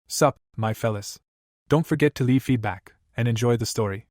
Sup, my fellas. Don't forget to leave feedback, and enjoy the story.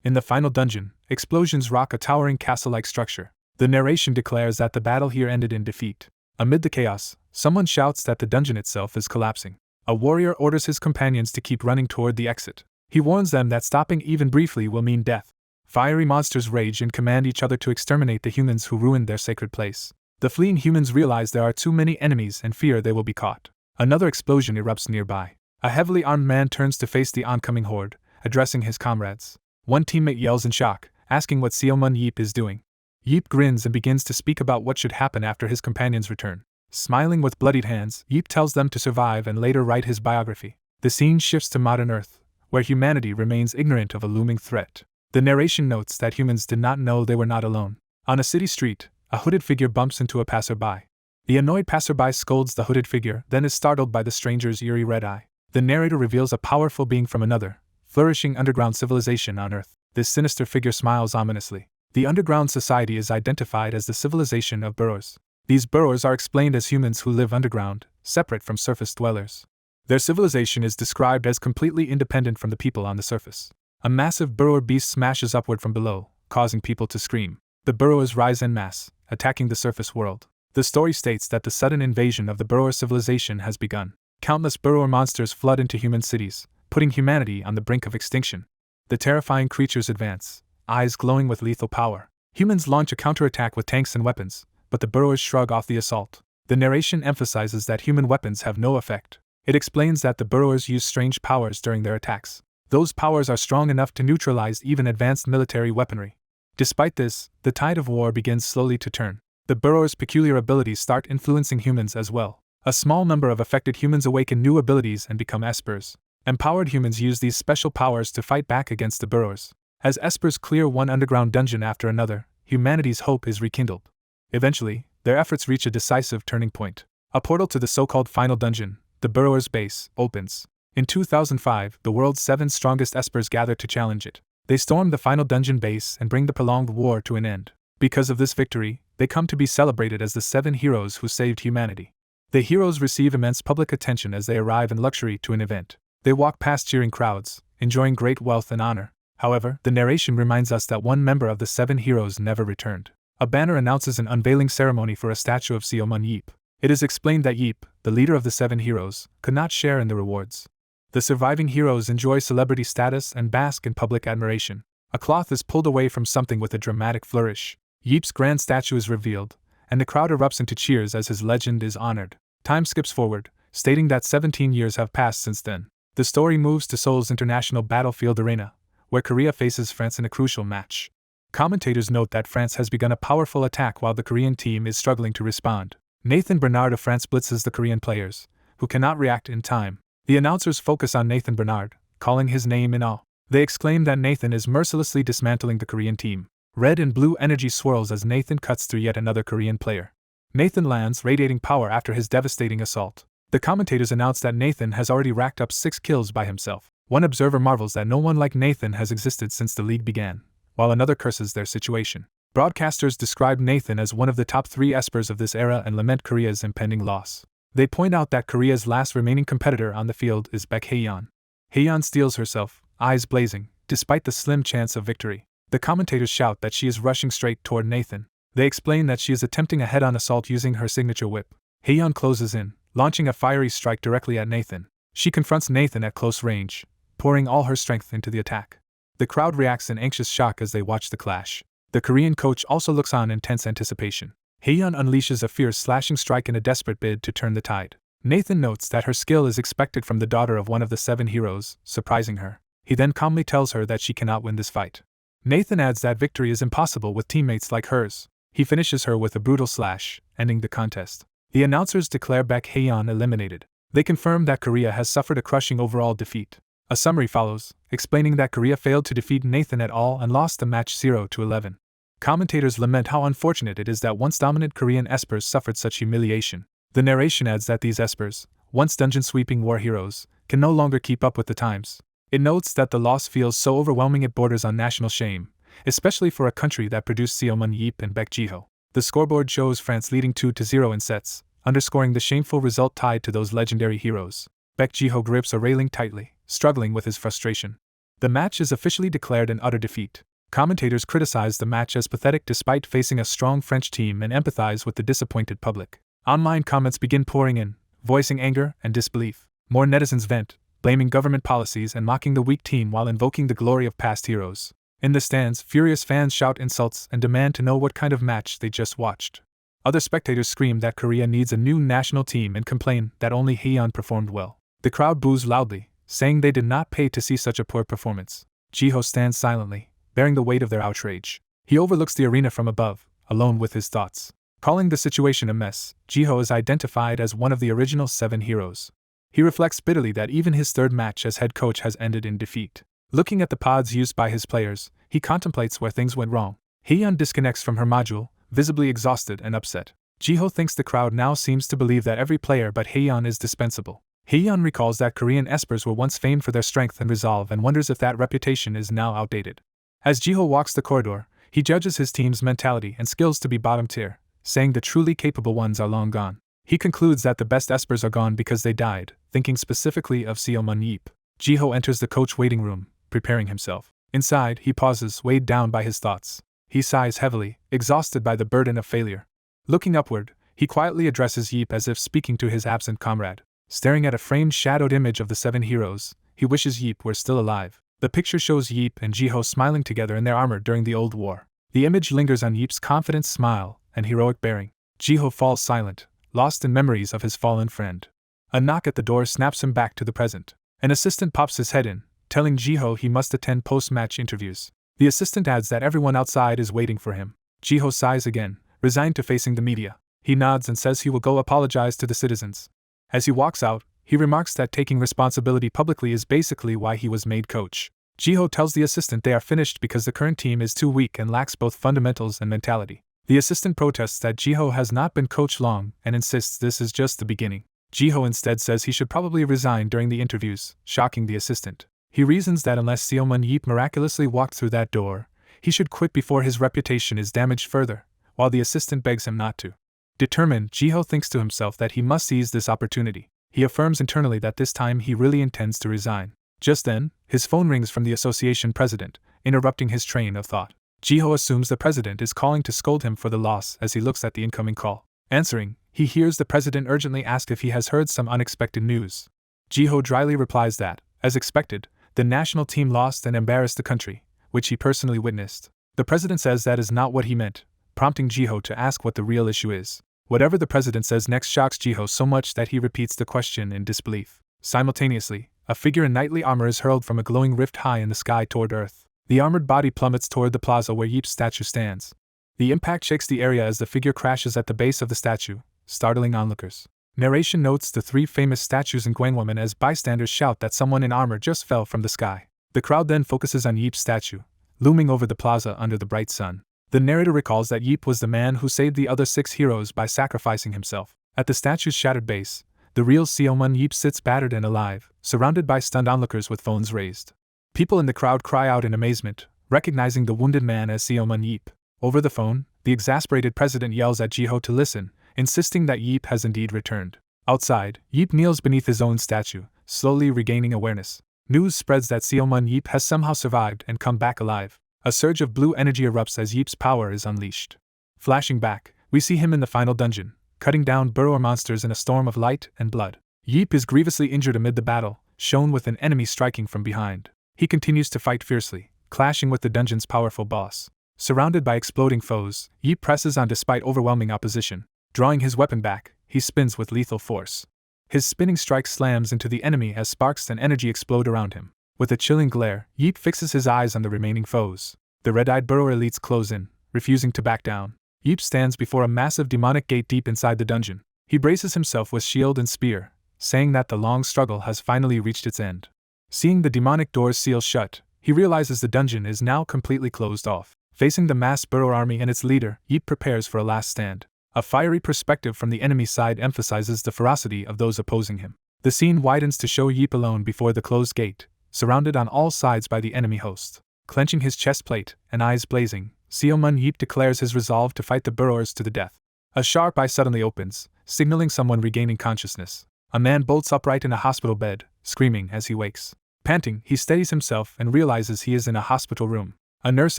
In the final dungeon, explosions rock a towering castle-like structure. The narration declares that the battle here ended in defeat. Amid the chaos, someone shouts that the dungeon itself is collapsing. A warrior orders his companions to keep running toward the exit. He warns them that stopping even briefly will mean death. Fiery monsters rage and command each other to exterminate the humans who ruined their sacred place. The fleeing humans realize there are too many enemies and fear they will be caught. Another explosion erupts nearby. A heavily armed man turns to face the oncoming horde, addressing his comrades. One teammate yells in shock, asking what Seomun Yeep is doing. Yeep grins and begins to speak about what should happen after his companions return. Smiling with bloodied hands, Yeep tells them to survive and later write his biography. The scene shifts to modern Earth, where humanity remains ignorant of a looming threat. The narration notes that humans did not know they were not alone. On a city street, a hooded figure bumps into a passerby. The annoyed passerby scolds the hooded figure, then is startled by the stranger's eerie red eye. The narrator reveals a powerful being from another, flourishing underground civilization on Earth. This sinister figure smiles ominously. The underground society is identified as the civilization of burrowers. These burrowers are explained as humans who live underground, separate from surface dwellers. Their civilization is described as completely independent from the people on the surface. A massive burrower beast smashes upward from below, causing people to scream. The burrowers rise en masse, attacking the surface world. The story states that the sudden invasion of the burrower civilization has begun. Countless burrower monsters flood into human cities, putting humanity on the brink of extinction. The terrifying creatures advance, eyes glowing with lethal power. Humans launch a counterattack with tanks and weapons, but the burrowers shrug off the assault. The narration emphasizes that human weapons have no effect. It explains that the burrowers use strange powers during their attacks. Those powers are strong enough to neutralize even advanced military weaponry. Despite this, the tide of war begins slowly to turn. The burrowers' peculiar abilities start influencing humans as well. A small number of affected humans awaken new abilities and become Espers. Empowered humans use these special powers to fight back against the burrowers. As Espers clear one underground dungeon after another, humanity's hope is rekindled. Eventually, their efforts reach a decisive turning point. A portal to the so-called final dungeon, the burrowers' base, opens. In 2005, the world's 7 strongest Espers gather to challenge it. They storm the final dungeon base and bring the prolonged war to an end. Because of this victory, they come to be celebrated as the 7 heroes who saved humanity. The heroes receive immense public attention as they arrive in luxury to an event. They walk past cheering crowds, enjoying great wealth and honor. However, the narration reminds us that one member of the 7 heroes never returned. A banner announces an unveiling ceremony for a statue of Seomun Yeep. It is explained that Yeep, the leader of the 7 heroes, could not share in the rewards. The surviving heroes enjoy celebrity status and bask in public admiration. A cloth is pulled away from something with a dramatic flourish. Yeep's grand statue is revealed, and the crowd erupts into cheers as his legend is honored. Time skips forward, stating that 17 years have passed since then. The story moves to Seoul's International Battlefield Arena, where Korea faces France in a crucial match. Commentators note that France has begun a powerful attack while the Korean team is struggling to respond. Nathan Bernard of France blitzes the Korean players, who cannot react in time. The announcers focus on Nathan Bernard, calling his name in awe. They exclaim that Nathan is mercilessly dismantling the Korean team. Red and blue energy swirls as Nathan cuts through yet another Korean player. Nathan lands, radiating power after his devastating assault. The commentators announce that Nathan has already racked up 6 kills by himself. One observer marvels that no one like Nathan has existed since the league began, while another curses their situation. Broadcasters describe Nathan as one of the top 3 Espers of this era and lament Korea's impending loss. They point out that Korea's last remaining competitor on the field is Baek Haeyeon. Haeyeon steels herself, eyes blazing, despite the slim chance of victory. The commentators shout that she is rushing straight toward Nathan. They explain that she is attempting a head-on assault using her signature whip. Haeyeon closes in, launching a fiery strike directly at Nathan. She confronts Nathan at close range, pouring all her strength into the attack. The crowd reacts in anxious shock as they watch the clash. The Korean coach also looks on in tense anticipation. Haeyeon unleashes a fierce slashing strike in a desperate bid to turn the tide. Nathan notes that her skill is expected from the daughter of one of the 7 heroes, surprising her. He then calmly tells her that she cannot win this fight. Nathan adds that victory is impossible with teammates like hers. He finishes her with a brutal slash, ending the contest. The announcers declare Baek Haeyeon eliminated. They confirm that Korea has suffered a crushing overall defeat. A summary follows, explaining that Korea failed to defeat Nathan at all and lost the match 0-11. Commentators lament how unfortunate it is that once dominant Korean Espers suffered such humiliation. The narration adds that these Espers, once dungeon-sweeping war heroes, can no longer keep up with the times. It notes that the loss feels so overwhelming it borders on national shame, especially for a country that produced Seomun Yeep and Baek Jiho. The scoreboard shows France leading 2-0 in sets, underscoring the shameful result tied to those legendary heroes. Jiho grips a railing tightly, struggling with his frustration. The match is officially declared an utter defeat. Commentators criticize the match as pathetic despite facing a strong French team and empathize with the disappointed public. Online comments begin pouring in, voicing anger and disbelief. More netizens vent, blaming government policies and mocking the weak team while invoking the glory of past heroes. In the stands, furious fans shout insults and demand to know what kind of match they just watched. Other spectators scream that Korea needs a new national team and complain that only Haeyeon performed well. The crowd boos loudly, saying they did not pay to see such a poor performance. Jiho stands silently, bearing the weight of their outrage. He overlooks the arena from above, alone with his thoughts. Calling the situation a mess, Jiho is identified as one of the original 7 heroes. He reflects bitterly that even his third match as head coach has ended in defeat. Looking at the pods used by his players, he contemplates where things went wrong. Haeyeon disconnects from her module, visibly exhausted and upset. Jiho thinks the crowd now seems to believe that every player but Haeyeon is dispensable. Haeyeon recalls that Korean Espers were once famed for their strength and resolve and wonders if that reputation is now outdated. As Jiho walks the corridor, he judges his team's mentality and skills to be bottom tier, saying the truly capable ones are long gone. He concludes that the best Espers are gone because they died, thinking specifically of Seo Mun-yeep. Jiho enters the coach waiting room, preparing himself. Inside, he pauses, weighed down by his thoughts. He sighs heavily, exhausted by the burden of failure. Looking upward, he quietly addresses Yeep as if speaking to his absent comrade. Staring at a framed shadowed image of the 7 heroes, he wishes Yeep were still alive. The picture shows Yeep and Jiho smiling together in their armor during the Old War. The image lingers on Yeep's confident smile and heroic bearing. Jiho falls silent, lost in memories of his fallen friend. A knock at the door snaps him back to the present. An assistant pops his head in, telling Jiho he must attend post-match interviews. The assistant adds that everyone outside is waiting for him. Jiho sighs again, resigned to facing the media. He nods and says he will go apologize to the citizens. As he walks out, he remarks that taking responsibility publicly is basically why he was made coach. Jiho tells the assistant they are finished because the current team is too weak and lacks both fundamentals and mentality. The assistant protests that Jiho has not been coach long and insists this is just the beginning. Jiho instead says he should probably resign during the interviews, shocking the assistant. He reasons that unless Seo Mun-yeep miraculously walked through that door, he should quit before his reputation is damaged further, while the assistant begs him not to. Determined, Jiho thinks to himself that he must seize this opportunity. He affirms internally that this time he really intends to resign. Just then, his phone rings from the association president, interrupting his train of thought. Jiho assumes the president is calling to scold him for the loss as he looks at the incoming call. Answering, he hears the president urgently ask if he has heard some unexpected news. Jiho dryly replies that, as expected, the national team lost and embarrassed the country, which he personally witnessed. The president says that is not what he meant, prompting Jiho to ask what the real issue is. Whatever the president says next shocks Jiho so much that he repeats the question in disbelief. Simultaneously, a figure in knightly armor is hurled from a glowing rift high in the sky toward Earth. The armored body plummets toward the plaza where Yeep's statue stands. The impact shakes the area as the figure crashes at the base of the statue, startling onlookers. Narration notes the 3 famous statues in Gwanghwamun as bystanders shout that someone in armor just fell from the sky. The crowd then focuses on Yeep's statue, looming over the plaza under the bright sun. The narrator recalls that Yeep was the man who saved the other 6 heroes by sacrificing himself. At the statue's shattered base, the real Seo Mun-yeep sits battered and alive, surrounded by stunned onlookers with phones raised. People in the crowd cry out in amazement, recognizing the wounded man as Seo Mun-yeep. Over the phone, the exasperated president yells at Jiho to listen, insisting that Yeep has indeed returned. Outside, Yeep kneels beneath his own statue, slowly regaining awareness. News spreads that Seo Mun-yeep has somehow survived and come back alive. A surge of blue energy erupts as Yeep's power is unleashed. Flashing back, we see him in the final dungeon, cutting down burrower monsters in a storm of light and blood. Yeep is grievously injured amid the battle, shown with an enemy striking from behind. He continues to fight fiercely, clashing with the dungeon's powerful boss. Surrounded by exploding foes, Yeep presses on despite overwhelming opposition. Drawing his weapon back, he spins with lethal force. His spinning strike slams into the enemy as sparks and energy explode around him. With a chilling glare, Yeep fixes his eyes on the remaining foes. The red-eyed burrower elites close in, refusing to back down. Yeep stands before a massive demonic gate deep inside the dungeon. He braces himself with shield and spear, saying that the long struggle has finally reached its end. Seeing the demonic doors seal shut, he realizes the dungeon is now completely closed off. Facing the massed burrower army and its leader, Yeep prepares for a last stand. A fiery perspective from the enemy side emphasizes the ferocity of those opposing him. The scene widens to show Yeep alone before the closed gate, surrounded on all sides by the enemy host. Clenching his chest plate and eyes blazing, Seo Mun-yeep declares his resolve to fight the burrowers to the death. A sharp eye suddenly opens, signaling someone regaining consciousness. A man bolts upright in a hospital bed, screaming as he wakes. Panting, he steadies himself and realizes he is in a hospital room. A nurse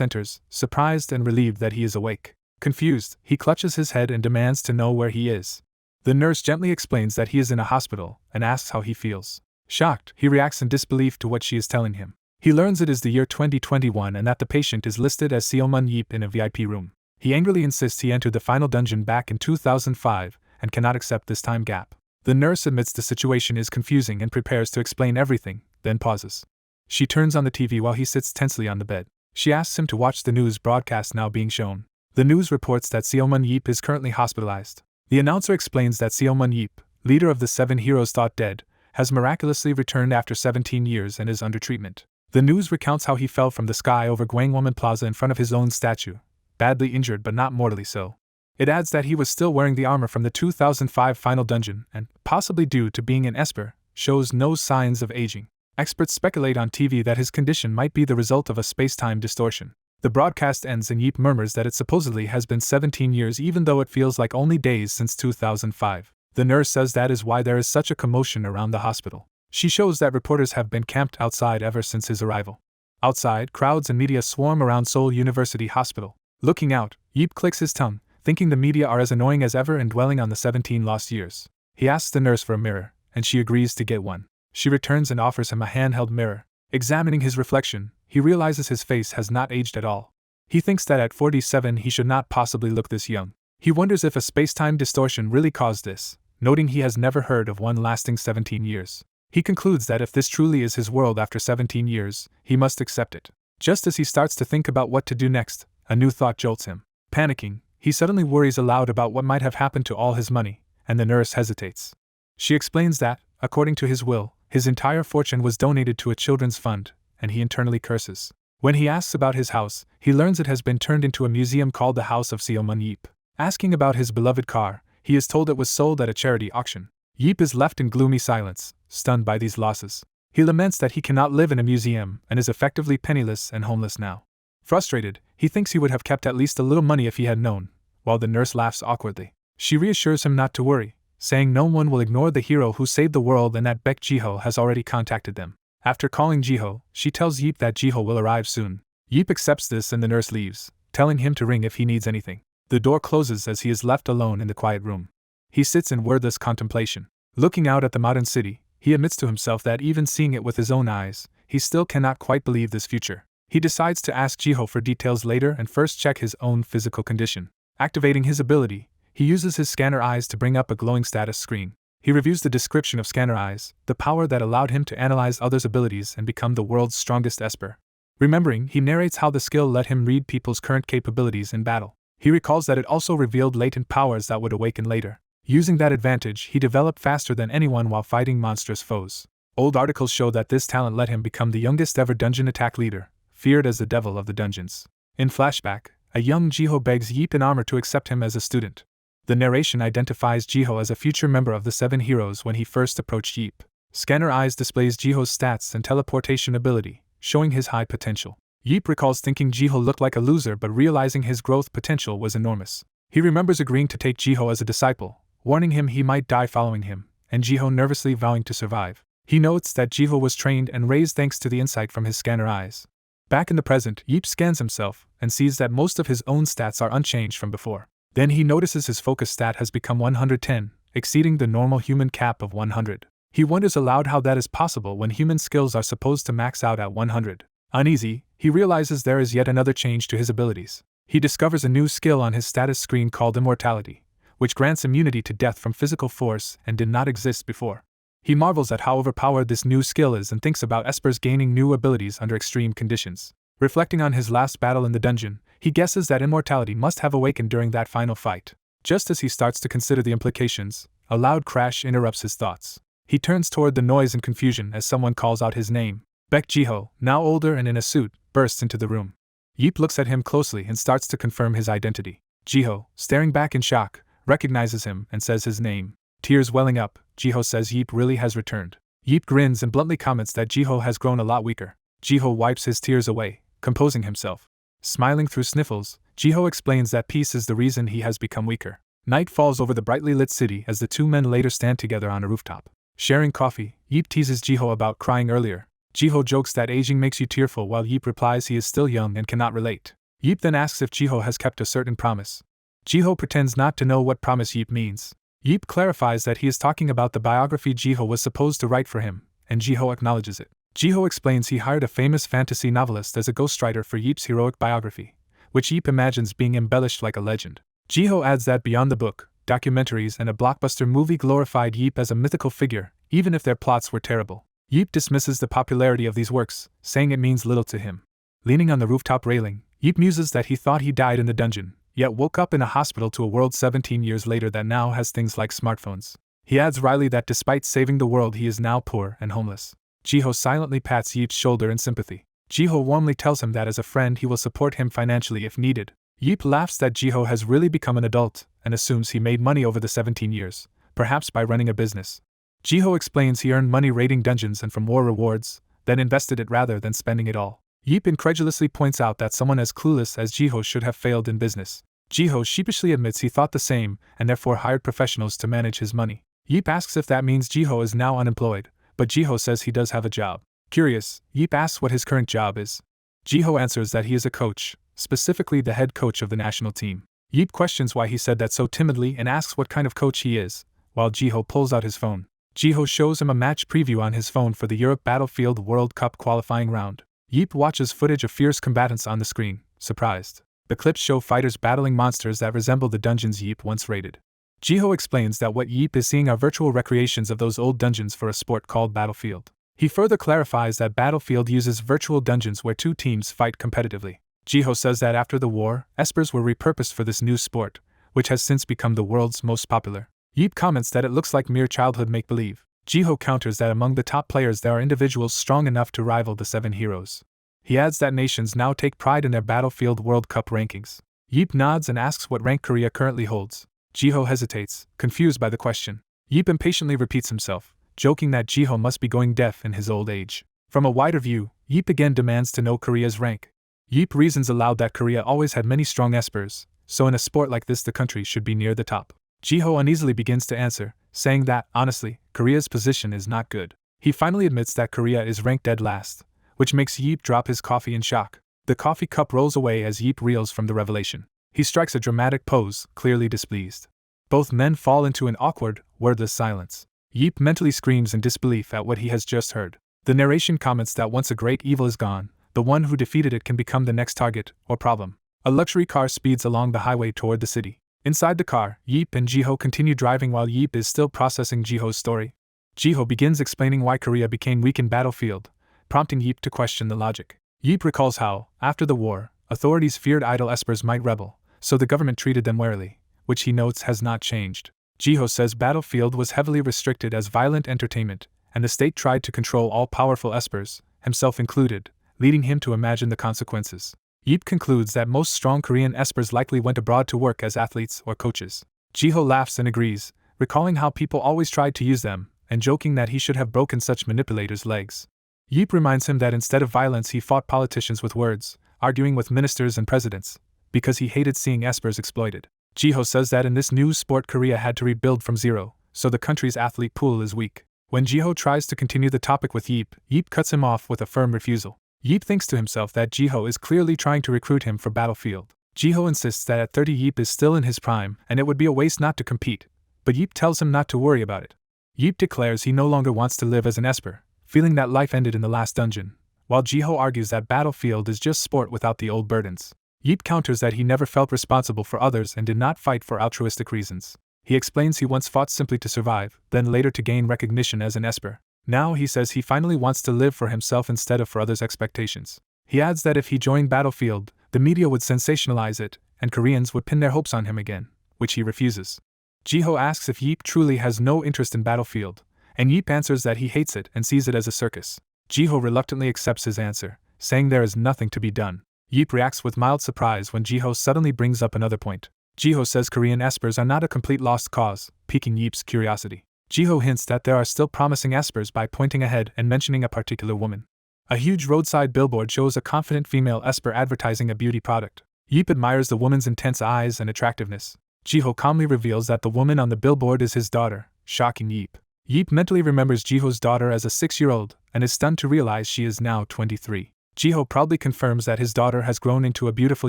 enters, surprised and relieved that he is awake. Confused, he clutches his head and demands to know where he is. The nurse gently explains that he is in a hospital and asks how he feels. Shocked, he reacts in disbelief to what she is telling him. He learns it is the year 2021 and that the patient is listed as Seomun Yeep in a VIP room. He angrily insists he entered the final dungeon back in 2005 and cannot accept this time gap. The nurse admits the situation is confusing and prepares to explain everything, then pauses. She turns on the TV while he sits tensely on the bed. She asks him to watch the news broadcast now being shown. The news reports that Seomun Yeep is currently hospitalized. The announcer explains that Seomun Yeep, leader of the 7 heroes thought dead, has miraculously returned after 17 years and is under treatment. The news recounts how he fell from the sky over Gwangwon Plaza in front of his own statue, badly injured but not mortally so. It adds that he was still wearing the armor from the 2005 final dungeon and, possibly due to being an Esper, shows no signs of aging. Experts speculate on TV that his condition might be the result of a space-time distortion. The broadcast ends and Yeep murmurs that it supposedly has been 17 years even though it feels like only days since 2005. The nurse says that is why there is such a commotion around the hospital. She shows that reporters have been camped outside ever since his arrival. Outside, crowds and media swarm around Seoul University Hospital. Looking out, Yeep clicks his tongue, thinking the media are as annoying as ever and dwelling on the 17 lost years. He asks the nurse for a mirror, and she agrees to get one. She returns and offers him a handheld mirror. Examining his reflection, he realizes his face has not aged at all. He thinks that at 47 he should not possibly look this young. He wonders if a space-time distortion really caused this, noting he has never heard of one lasting 17 years. He concludes that if this truly is his world after 17 years, he must accept it. Just as he starts to think about what to do next, a new thought jolts him. Panicking, he suddenly worries aloud about what might have happened to all his money, and the nurse hesitates. She explains that, according to his will, his entire fortune was donated to a children's fund, and he internally curses. When he asks about his house, he learns it has been turned into a museum called the House of Seomun Yeep. Asking about his beloved car, he is told it was sold at a charity auction. Yeep is left in gloomy silence, stunned by these losses. He laments that he cannot live in a museum and is effectively penniless and homeless now. Frustrated, he thinks he would have kept at least a little money if he had known, while the nurse laughs awkwardly. She reassures him not to worry, saying no one will ignore the hero who saved the world and that Jiho has already contacted them. After calling Jiho, she tells Yeep that Jiho will arrive soon. Yeep accepts this and the nurse leaves, telling him to ring if he needs anything. The door closes as he is left alone in the quiet room. He sits in wordless contemplation. Looking out at the modern city, he admits to himself that even seeing it with his own eyes, he still cannot quite believe this future. He decides to ask Jiho for details later and first check his own physical condition. Activating his ability, he uses his scanner eyes to bring up a glowing status screen. He reviews the description of scanner eyes, the power that allowed him to analyze others' abilities and become the world's strongest Esper. Remembering, he narrates how the skill let him read people's current capabilities in battle. He recalls that it also revealed latent powers that would awaken later. Using that advantage, he developed faster than anyone while fighting monstrous foes. Old articles show that this talent let him become the youngest ever dungeon attack leader, feared as the devil of the dungeons. In flashback, a young Jiho begs Yeep in armor to accept him as a student. The narration identifies Jiho as a future member of the 7 heroes when he first approached Yeep. Scanner Eyes displays Jiho's stats and teleportation ability, showing his high potential. Yeep recalls thinking Jiho looked like a loser but realizing his growth potential was enormous. He remembers agreeing to take Jiho as a disciple, warning him he might die following him, and Jiho nervously vowing to survive. He notes that Jiho was trained and raised thanks to the insight from his scanner eyes. Back in the present, Yeep scans himself and sees that most of his own stats are unchanged from before. Then he notices his focus stat has become 110, exceeding the normal human cap of 100. He wonders aloud how that is possible when human skills are supposed to max out at 100. Uneasy, he realizes there is yet another change to his abilities. He discovers a new skill on his status screen called immortality, which grants immunity to death from physical force and did not exist before. He marvels at how overpowered this new skill is and thinks about Esper's gaining new abilities under extreme conditions. Reflecting on his last battle in the dungeon, he guesses that immortality must have awakened during that final fight. Just as he starts to consider the implications, a loud crash interrupts his thoughts. He turns toward the noise and confusion as someone calls out his name. Jiho, now older and in a suit, bursts into the room. Yeep looks at him closely and starts to confirm his identity. Jiho, staring back in shock, recognizes him and says his name. Tears welling up, Jiho says Yeep really has returned. Yeep grins and bluntly comments that Jiho has grown a lot weaker. Jiho wipes his tears away, composing himself. Smiling through sniffles, Jiho explains that peace is the reason he has become weaker. Night falls over the brightly lit city as the two men later stand together on a rooftop. Sharing coffee, Yeep teases Jiho about crying earlier. Jiho jokes that aging makes you tearful while Yeep replies he is still young and cannot relate. Yeep then asks if Jiho has kept a certain promise. Jiho pretends not to know what promise Yeep means. Yeep clarifies that he is talking about the biography Jiho was supposed to write for him, and Jiho acknowledges it. Jiho explains he hired a famous fantasy novelist as a ghostwriter for Yeep's heroic biography, which Yeep imagines being embellished like a legend. Jiho adds that beyond the book, documentaries and a blockbuster movie glorified Yeep as a mythical figure, even if their plots were terrible. Yeep dismisses the popularity of these works, saying it means little to him. Leaning on the rooftop railing, Yeep muses that he thought he died in the dungeon, yet woke up in a hospital to a world 17 years later that now has things like smartphones. He adds wryly that despite saving the world he is now poor and homeless. Jiho silently pats Yeep's shoulder in sympathy. Jiho warmly tells him that as a friend he will support him financially if needed. Yeep laughs that Jiho has really become an adult, and assumes he made money over the 17 years, perhaps by running a business. Jiho explains he earned money raiding dungeons and from war rewards, then invested it rather than spending it all. Yeep incredulously points out that someone as clueless as Jiho should have failed in business. Jiho sheepishly admits he thought the same, and therefore hired professionals to manage his money. Yeep asks if that means Jiho is now unemployed, but Jiho says he does have a job. Curious, Yeep asks what his current job is. Jiho answers that he is a coach, specifically the head coach of the national team. Yeep questions why he said that so timidly and asks what kind of coach he is, while Jiho pulls out his phone. Jiho shows him a match preview on his phone for the Europe Battlefield World Cup qualifying round. Yeep watches footage of fierce combatants on the screen, surprised. The clips show fighters battling monsters that resemble the dungeons Yeep once raided. Jiho explains that what Yeep is seeing are virtual recreations of those old dungeons for a sport called Battlefield. He further clarifies that Battlefield uses virtual dungeons where two teams fight competitively. Jiho says that after the war, Espers were repurposed for this new sport, which has since become the world's most popular. Yeep comments that it looks like mere childhood make-believe. Jiho counters that among the top players there are individuals strong enough to rival the 7 heroes. He adds that nations now take pride in their Battlefield World Cup rankings. Yeep nods and asks what rank Korea currently holds. Jiho hesitates, confused by the question. Yeep impatiently repeats himself, joking that Jiho must be going deaf in his old age. From a wider view, Yeep again demands to know Korea's rank. Yeep reasons aloud that Korea always had many strong espers, so in a sport like this the country should be near the top. Jiho uneasily begins to answer, saying that, honestly, Korea's position is not good. He finally admits that Korea is ranked dead last, which makes Yeep drop his coffee in shock. The coffee cup rolls away as Yeep reels from the revelation. He strikes a dramatic pose, clearly displeased. Both men fall into an awkward, wordless silence. Yeep mentally screams in disbelief at what he has just heard. The narration comments that once a great evil is gone, the one who defeated it can become the next target, or problem. A luxury car speeds along the highway toward the city. Inside the car, Yeep and Jiho continue driving while Yeep is still processing Jiho's story. Jiho begins explaining why Korea became weak in Battlefield, prompting Yeep to question the logic. Yeep recalls how, after the war, authorities feared idle espers might rebel, so the government treated them warily, which he notes has not changed. Jiho says Battlefield was heavily restricted as violent entertainment, and the state tried to control all powerful espers, himself included, leading him to imagine the consequences. Yeep concludes that most strong Korean espers likely went abroad to work as athletes or coaches. Jiho laughs and agrees, recalling how people always tried to use them, and joking that he should have broken such manipulators' legs. Yeep reminds him that instead of violence he fought politicians with words, arguing with ministers and presidents, because he hated seeing espers exploited. Jiho says that in this new sport Korea had to rebuild from zero, so the country's athlete pool is weak. When Jiho tries to continue the topic with Yeep, Yeep cuts him off with a firm refusal. Yeep thinks to himself that Jiho is clearly trying to recruit him for Battlefield. Jiho insists that at 30 Yeep is still in his prime and it would be a waste not to compete, but Yeep tells him not to worry about it. Yeep declares he no longer wants to live as an Esper, feeling that life ended in the last dungeon, while Jiho argues that Battlefield is just sport without the old burdens. Yeep counters that he never felt responsible for others and did not fight for altruistic reasons. He explains he once fought simply to survive, then later to gain recognition as an Esper. Now he says he finally wants to live for himself instead of for others' expectations. He adds that if he joined Battlefield, the media would sensationalize it, and Koreans would pin their hopes on him again, which he refuses. Jiho asks if Yeep truly has no interest in Battlefield, and Yeep answers that he hates it and sees it as a circus. Jiho reluctantly accepts his answer, saying there is nothing to be done. Yeep reacts with mild surprise when Jiho suddenly brings up another point. Jiho says Korean espers are not a complete lost cause, piquing Yeep's curiosity. Jiho hints that there are still promising espers by pointing ahead and mentioning a particular woman. A huge roadside billboard shows a confident female esper advertising a beauty product. Yeep admires the woman's intense eyes and attractiveness. Jiho calmly reveals that the woman on the billboard is his daughter, shocking Yeep. Yeep mentally remembers Jiho's daughter as a 6-year-old and is stunned to realize she is now 23. Jiho proudly confirms that his daughter has grown into a beautiful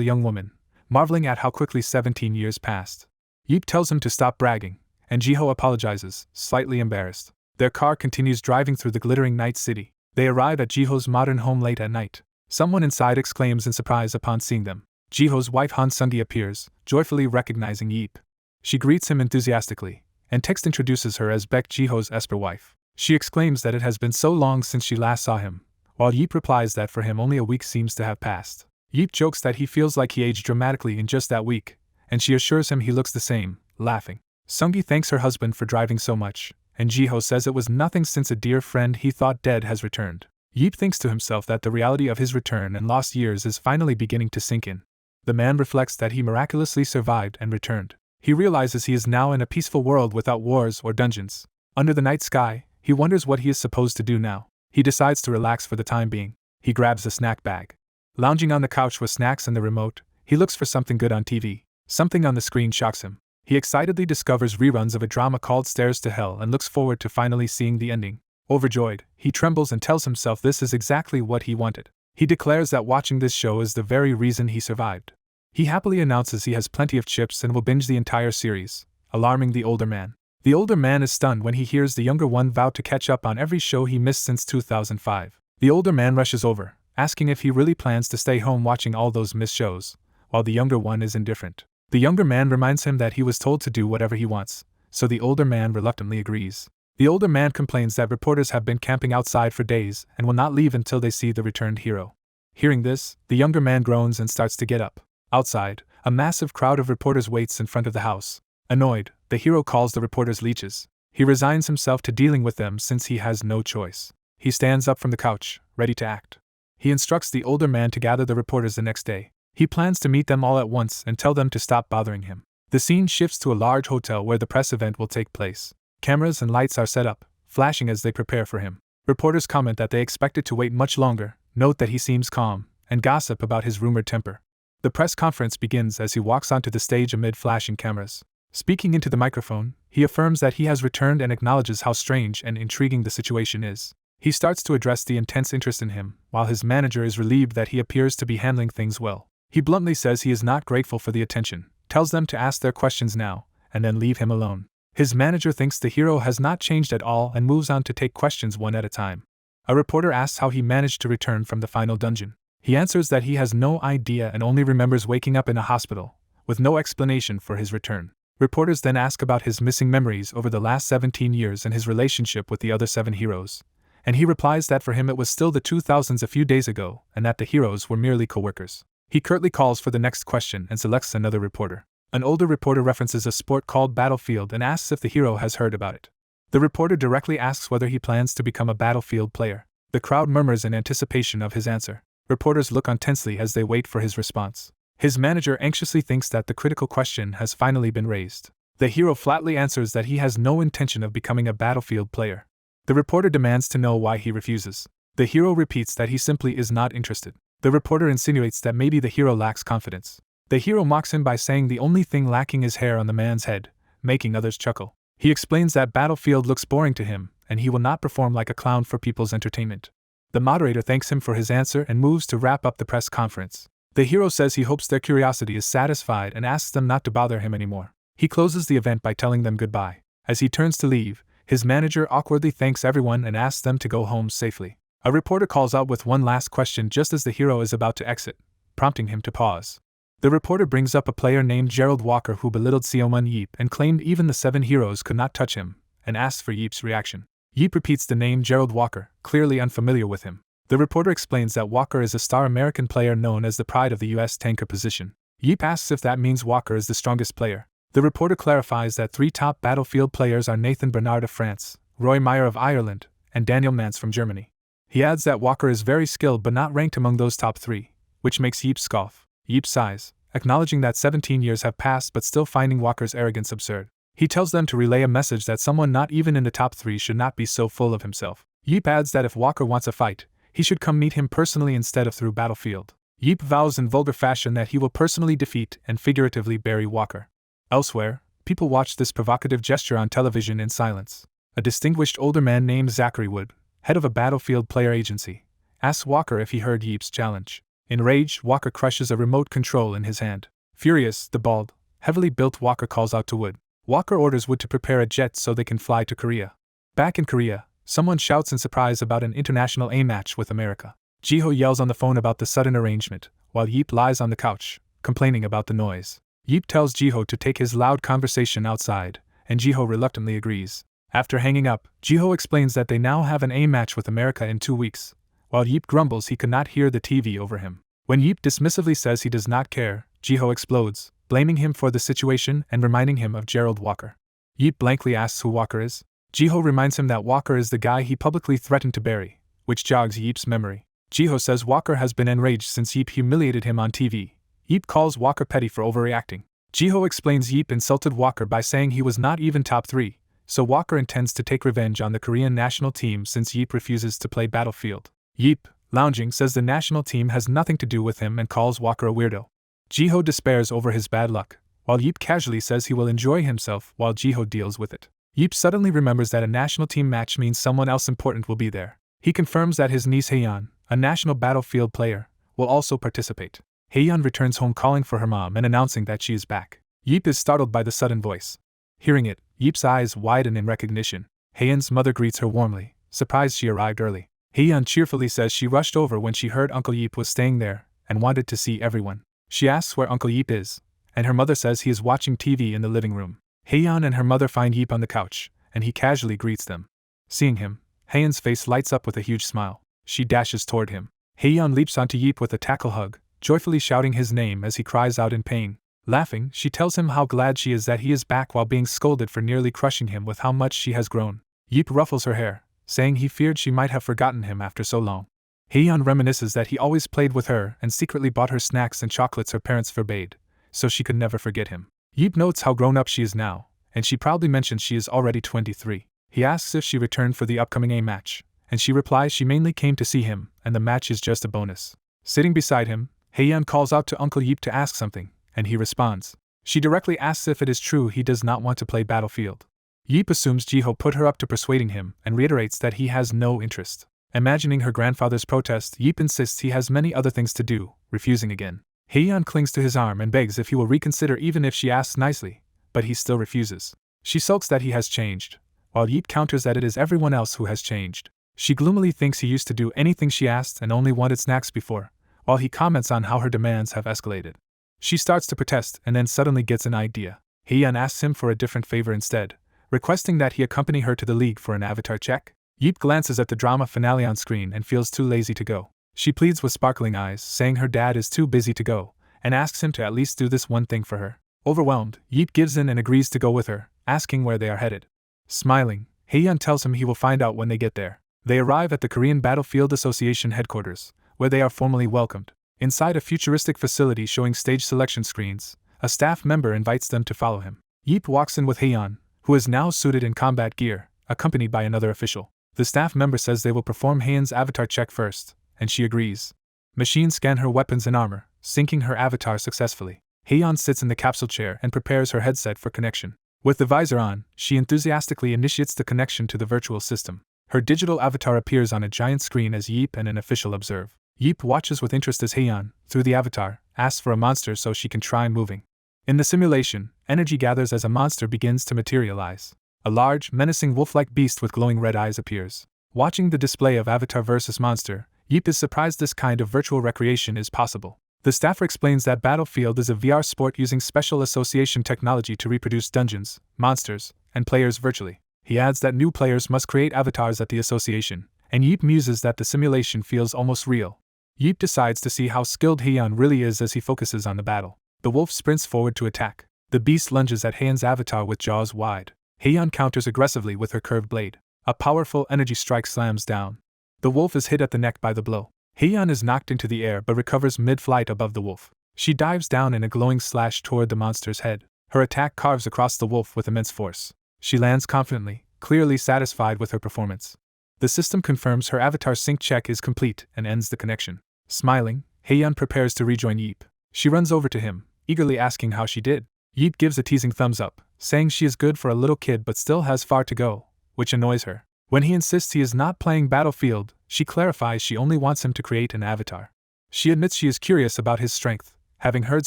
young woman, marveling at how quickly 17 years passed. Yeep tells him to stop bragging, and Jiho apologizes, slightly embarrassed. Their car continues driving through the glittering night city. They arrive at Jiho's modern home late at night. Someone inside exclaims in surprise upon seeing them. Jiho's wife Han Sungi appears, joyfully recognizing Yeep. She greets him enthusiastically, and text introduces her as Baek Jiho's Esper wife. She exclaims that it has been so long since she last saw him, while Yeep replies that for him only a week seems to have passed. Yeep jokes that he feels like he aged dramatically in just that week, and she assures him he looks the same, laughing. Sungi thanks her husband for driving so much, and Jiho says it was nothing since a dear friend he thought dead has returned. Yeep thinks to himself that the reality of his return and lost years is finally beginning to sink in. The man reflects that he miraculously survived and returned. He realizes he is now in a peaceful world without wars or dungeons. Under the night sky, he wonders what he is supposed to do now. He decides to relax for the time being. He grabs a snack bag. Lounging on the couch with snacks and the remote, he looks for something good on TV. Something on the screen shocks him. He excitedly discovers reruns of a drama called Stairs to Hell and looks forward to finally seeing the ending. Overjoyed, he trembles and tells himself this is exactly what he wanted. He declares that watching this show is the very reason he survived. He happily announces he has plenty of chips and will binge the entire series, alarming the older man. The older man is stunned when he hears the younger one vow to catch up on every show he missed since 2005. The older man rushes over, asking if he really plans to stay home watching all those missed shows, while the younger one is indifferent. The younger man reminds him that he was told to do whatever he wants, so the older man reluctantly agrees. The older man complains that reporters have been camping outside for days and will not leave until they see the returned hero. Hearing this, the younger man groans and starts to get up. Outside, a massive crowd of reporters waits in front of the house. Annoyed, the hero calls the reporters leeches. He resigns himself to dealing with them since he has no choice. He stands up from the couch, ready to act. He instructs the older man to gather the reporters the next day. He plans to meet them all at once and tell them to stop bothering him. The scene shifts to a large hotel where the press event will take place. Cameras and lights are set up, flashing as they prepare for him. Reporters comment that they expected to wait much longer, note that he seems calm, and gossip about his rumored temper. The press conference begins as he walks onto the stage amid flashing cameras. Speaking into the microphone, he affirms that he has returned and acknowledges how strange and intriguing the situation is. He starts to address the intense interest in him, while his manager is relieved that he appears to be handling things well. He bluntly says he is not grateful for the attention, tells them to ask their questions now, and then leave him alone. His manager thinks the hero has not changed at all and moves on to take questions one at a time. A reporter asks how he managed to return from the final dungeon. He answers that he has no idea and only remembers waking up in a hospital, with no explanation for his return. Reporters then ask about his missing memories over the last 17 years and his relationship with the other 7 heroes, and he replies that for him it was still the 2000s a few days ago and that the heroes were merely co-workers. He curtly calls for the next question and selects another reporter. An older reporter references a sport called Battlefield and asks if the hero has heard about it. The reporter directly asks whether he plans to become a Battlefield player. The crowd murmurs in anticipation of his answer. Reporters look on tensely as they wait for his response. His manager anxiously thinks that the critical question has finally been raised. The hero flatly answers that he has no intention of becoming a Battlefield player. The reporter demands to know why he refuses. The hero repeats that he simply is not interested. The reporter insinuates that maybe the hero lacks confidence. The hero mocks him by saying the only thing lacking is hair on the man's head, making others chuckle. He explains that Battlefield looks boring to him, and he will not perform like a clown for people's entertainment. The moderator thanks him for his answer and moves to wrap up the press conference. The hero says he hopes their curiosity is satisfied and asks them not to bother him anymore. He closes the event by telling them goodbye. As he turns to leave, his manager awkwardly thanks everyone and asks them to go home safely. A reporter calls out with one last question just as the hero is about to exit, prompting him to pause. The reporter brings up a player named Gerald Walker who belittled Seomun Yeep and claimed even the 7 heroes could not touch him, and asks for Yeep's reaction. Yeep repeats the name Gerald Walker, clearly unfamiliar with him. The reporter explains that Walker is a star American player known as the pride of the U.S. tanker position. Yeep asks if that means Walker is the strongest player. The reporter clarifies that 3 top Battlefield players are Nathan Bernard of France, Roy Meyer of Ireland, and Daniel Mance from Germany. He adds that Walker is very skilled but not ranked among those top 3, which makes Yeep scoff. Yeep sighs, acknowledging that 17 years have passed but still finding Walker's arrogance absurd. He tells them to relay a message that someone not even in the top 3 should not be so full of himself. Yeep adds that if Walker wants a fight, he should come meet him personally instead of through Battlefield. Yeep vows in vulgar fashion that he will personally defeat and figuratively bury Walker. Elsewhere, people watch this provocative gesture on television in silence. A distinguished older man named Zachary Wood, head of a battlefield player agency, asks Walker if he heard Yeep's challenge. Enraged, Walker crushes a remote control in his hand. Furious, the bald, heavily built Walker calls out to Wood. Walker orders Wood to prepare a jet so they can fly to Korea. Back in Korea, someone shouts in surprise about an international A match with America. Jiho yells on the phone about the sudden arrangement, while Yeep lies on the couch, complaining about the noise. Yeep tells Jiho to take his loud conversation outside, and Jiho reluctantly agrees. After hanging up, Jiho explains that they now have an A match with America in 2 weeks, while Yeep grumbles he could not hear the TV over him. When Yeep dismissively says he does not care, Jiho explodes, blaming him for the situation and reminding him of Gerald Walker. Yeep blankly asks who Walker is. Jiho reminds him that Walker is the guy he publicly threatened to bury, which jogs Yeep's memory. Jiho says Walker has been enraged since Yeep humiliated him on TV. Yeep calls Walker petty for overreacting. Jiho explains Yeep insulted Walker by saying he was not even top 3, so Walker intends to take revenge on the Korean national team since Yeep refuses to play Battlefield. Yeep, lounging, says the national team has nothing to do with him and calls Walker a weirdo. Jiho despairs over his bad luck, while Yeep casually says he will enjoy himself while Jiho deals with it. Yeep suddenly remembers that a national team match means someone else important will be there. He confirms that his niece Haeyeon, a national battlefield player, will also participate. Haeyeon returns home calling for her mom and announcing that she is back. Yeep is startled by the sudden voice. Hearing it, Yeep's eyes widen in recognition. Haeyeon's mother greets her warmly, surprised she arrived early. Haeyeon cheerfully says she rushed over when she heard Uncle Yeep was staying there and wanted to see everyone. She asks where Uncle Yeep is, and her mother says he is watching TV in the living room. Haeyeon and her mother find Yeep on the couch, and he casually greets them. Seeing him, Haeyeon's face lights up with a huge smile. She dashes toward him. Haeyeon leaps onto Yeep with a tackle hug, joyfully shouting his name as he cries out in pain. Laughing, she tells him how glad she is that he is back while being scolded for nearly crushing him with how much she has grown. Yeep ruffles her hair, saying he feared she might have forgotten him after so long. Haeyeon reminisces that he always played with her and secretly bought her snacks and chocolates her parents forbade, so she could never forget him. Yeep notes how grown up she is now, and she proudly mentions she is already 23. He asks if she returned for the upcoming A match, and she replies she mainly came to see him, and the match is just a bonus. Sitting beside him, Haeyeon calls out to Uncle Yeep to ask something, and he responds. She directly asks if it is true he does not want to play Battlefield. Yeep assumes Jiho put her up to persuading him and reiterates that he has no interest. Imagining her grandfather's protest, Yeep insists he has many other things to do, refusing again. Haeyeon clings to his arm and begs if he will reconsider even if she asks nicely, but he still refuses. She sulks that he has changed, while Yeep counters that it is everyone else who has changed. She gloomily thinks he used to do anything she asked and only wanted snacks before, while he comments on how her demands have escalated. She starts to protest and then suddenly gets an idea. Haeyeon asks him for a different favor instead, requesting that he accompany her to the league for an avatar check. Yeep glances at the drama finale on screen and feels too lazy to go. She pleads with sparkling eyes, saying her dad is too busy to go, and asks him to at least do this one thing for her. Overwhelmed, Yeep gives in and agrees to go with her, asking where they are headed. Smiling, Haeyeon tells him he will find out when they get there. They arrive at the Korean Battlefield Association headquarters, where they are formally welcomed. Inside a futuristic facility showing stage selection screens, a staff member invites them to follow him. Yeep walks in with Haeyeon, who is now suited in combat gear, accompanied by another official. The staff member says they will perform Haeyeon's avatar check first, and she agrees. Machines scan her weapons and armor, syncing her avatar successfully. Haeyeon sits in the capsule chair and prepares her headset for connection. With the visor on, she enthusiastically initiates the connection to the virtual system. Her digital avatar appears on a giant screen as Yeep and an official observe. Yeep watches with interest as Haeyeon, through the avatar, asks for a monster so she can try moving. In the simulation, energy gathers as a monster begins to materialize. A large, menacing wolf-like beast with glowing red eyes appears. Watching the display of Avatar vs. Monster, Yeep is surprised this kind of virtual recreation is possible. The staffer explains that Battlefield is a VR sport using special association technology to reproduce dungeons, monsters, and players virtually. He adds that new players must create avatars at the association, and Yeep muses that the simulation feels almost real. Yeep decides to see how skilled Haeyeon really is as he focuses on the battle. The wolf sprints forward to attack. The beast lunges at Haeyeon's avatar with jaws wide. Haeyeon counters aggressively with her curved blade. A powerful energy strike slams down. The wolf is hit at the neck by the blow. Haeyeon is knocked into the air but recovers mid-flight above the wolf. She dives down in a glowing slash toward the monster's head. Her attack carves across the wolf with immense force. She lands confidently, clearly satisfied with her performance. The system confirms her avatar sync check is complete and ends the connection. Smiling, Haeyeon prepares to rejoin Yeep. She runs over to him, eagerly asking how she did. Yeep gives a teasing thumbs up, saying she is good for a little kid but still has far to go, which annoys her. When he insists he is not playing Battlefield, she clarifies she only wants him to create an avatar. She admits she is curious about his strength, having heard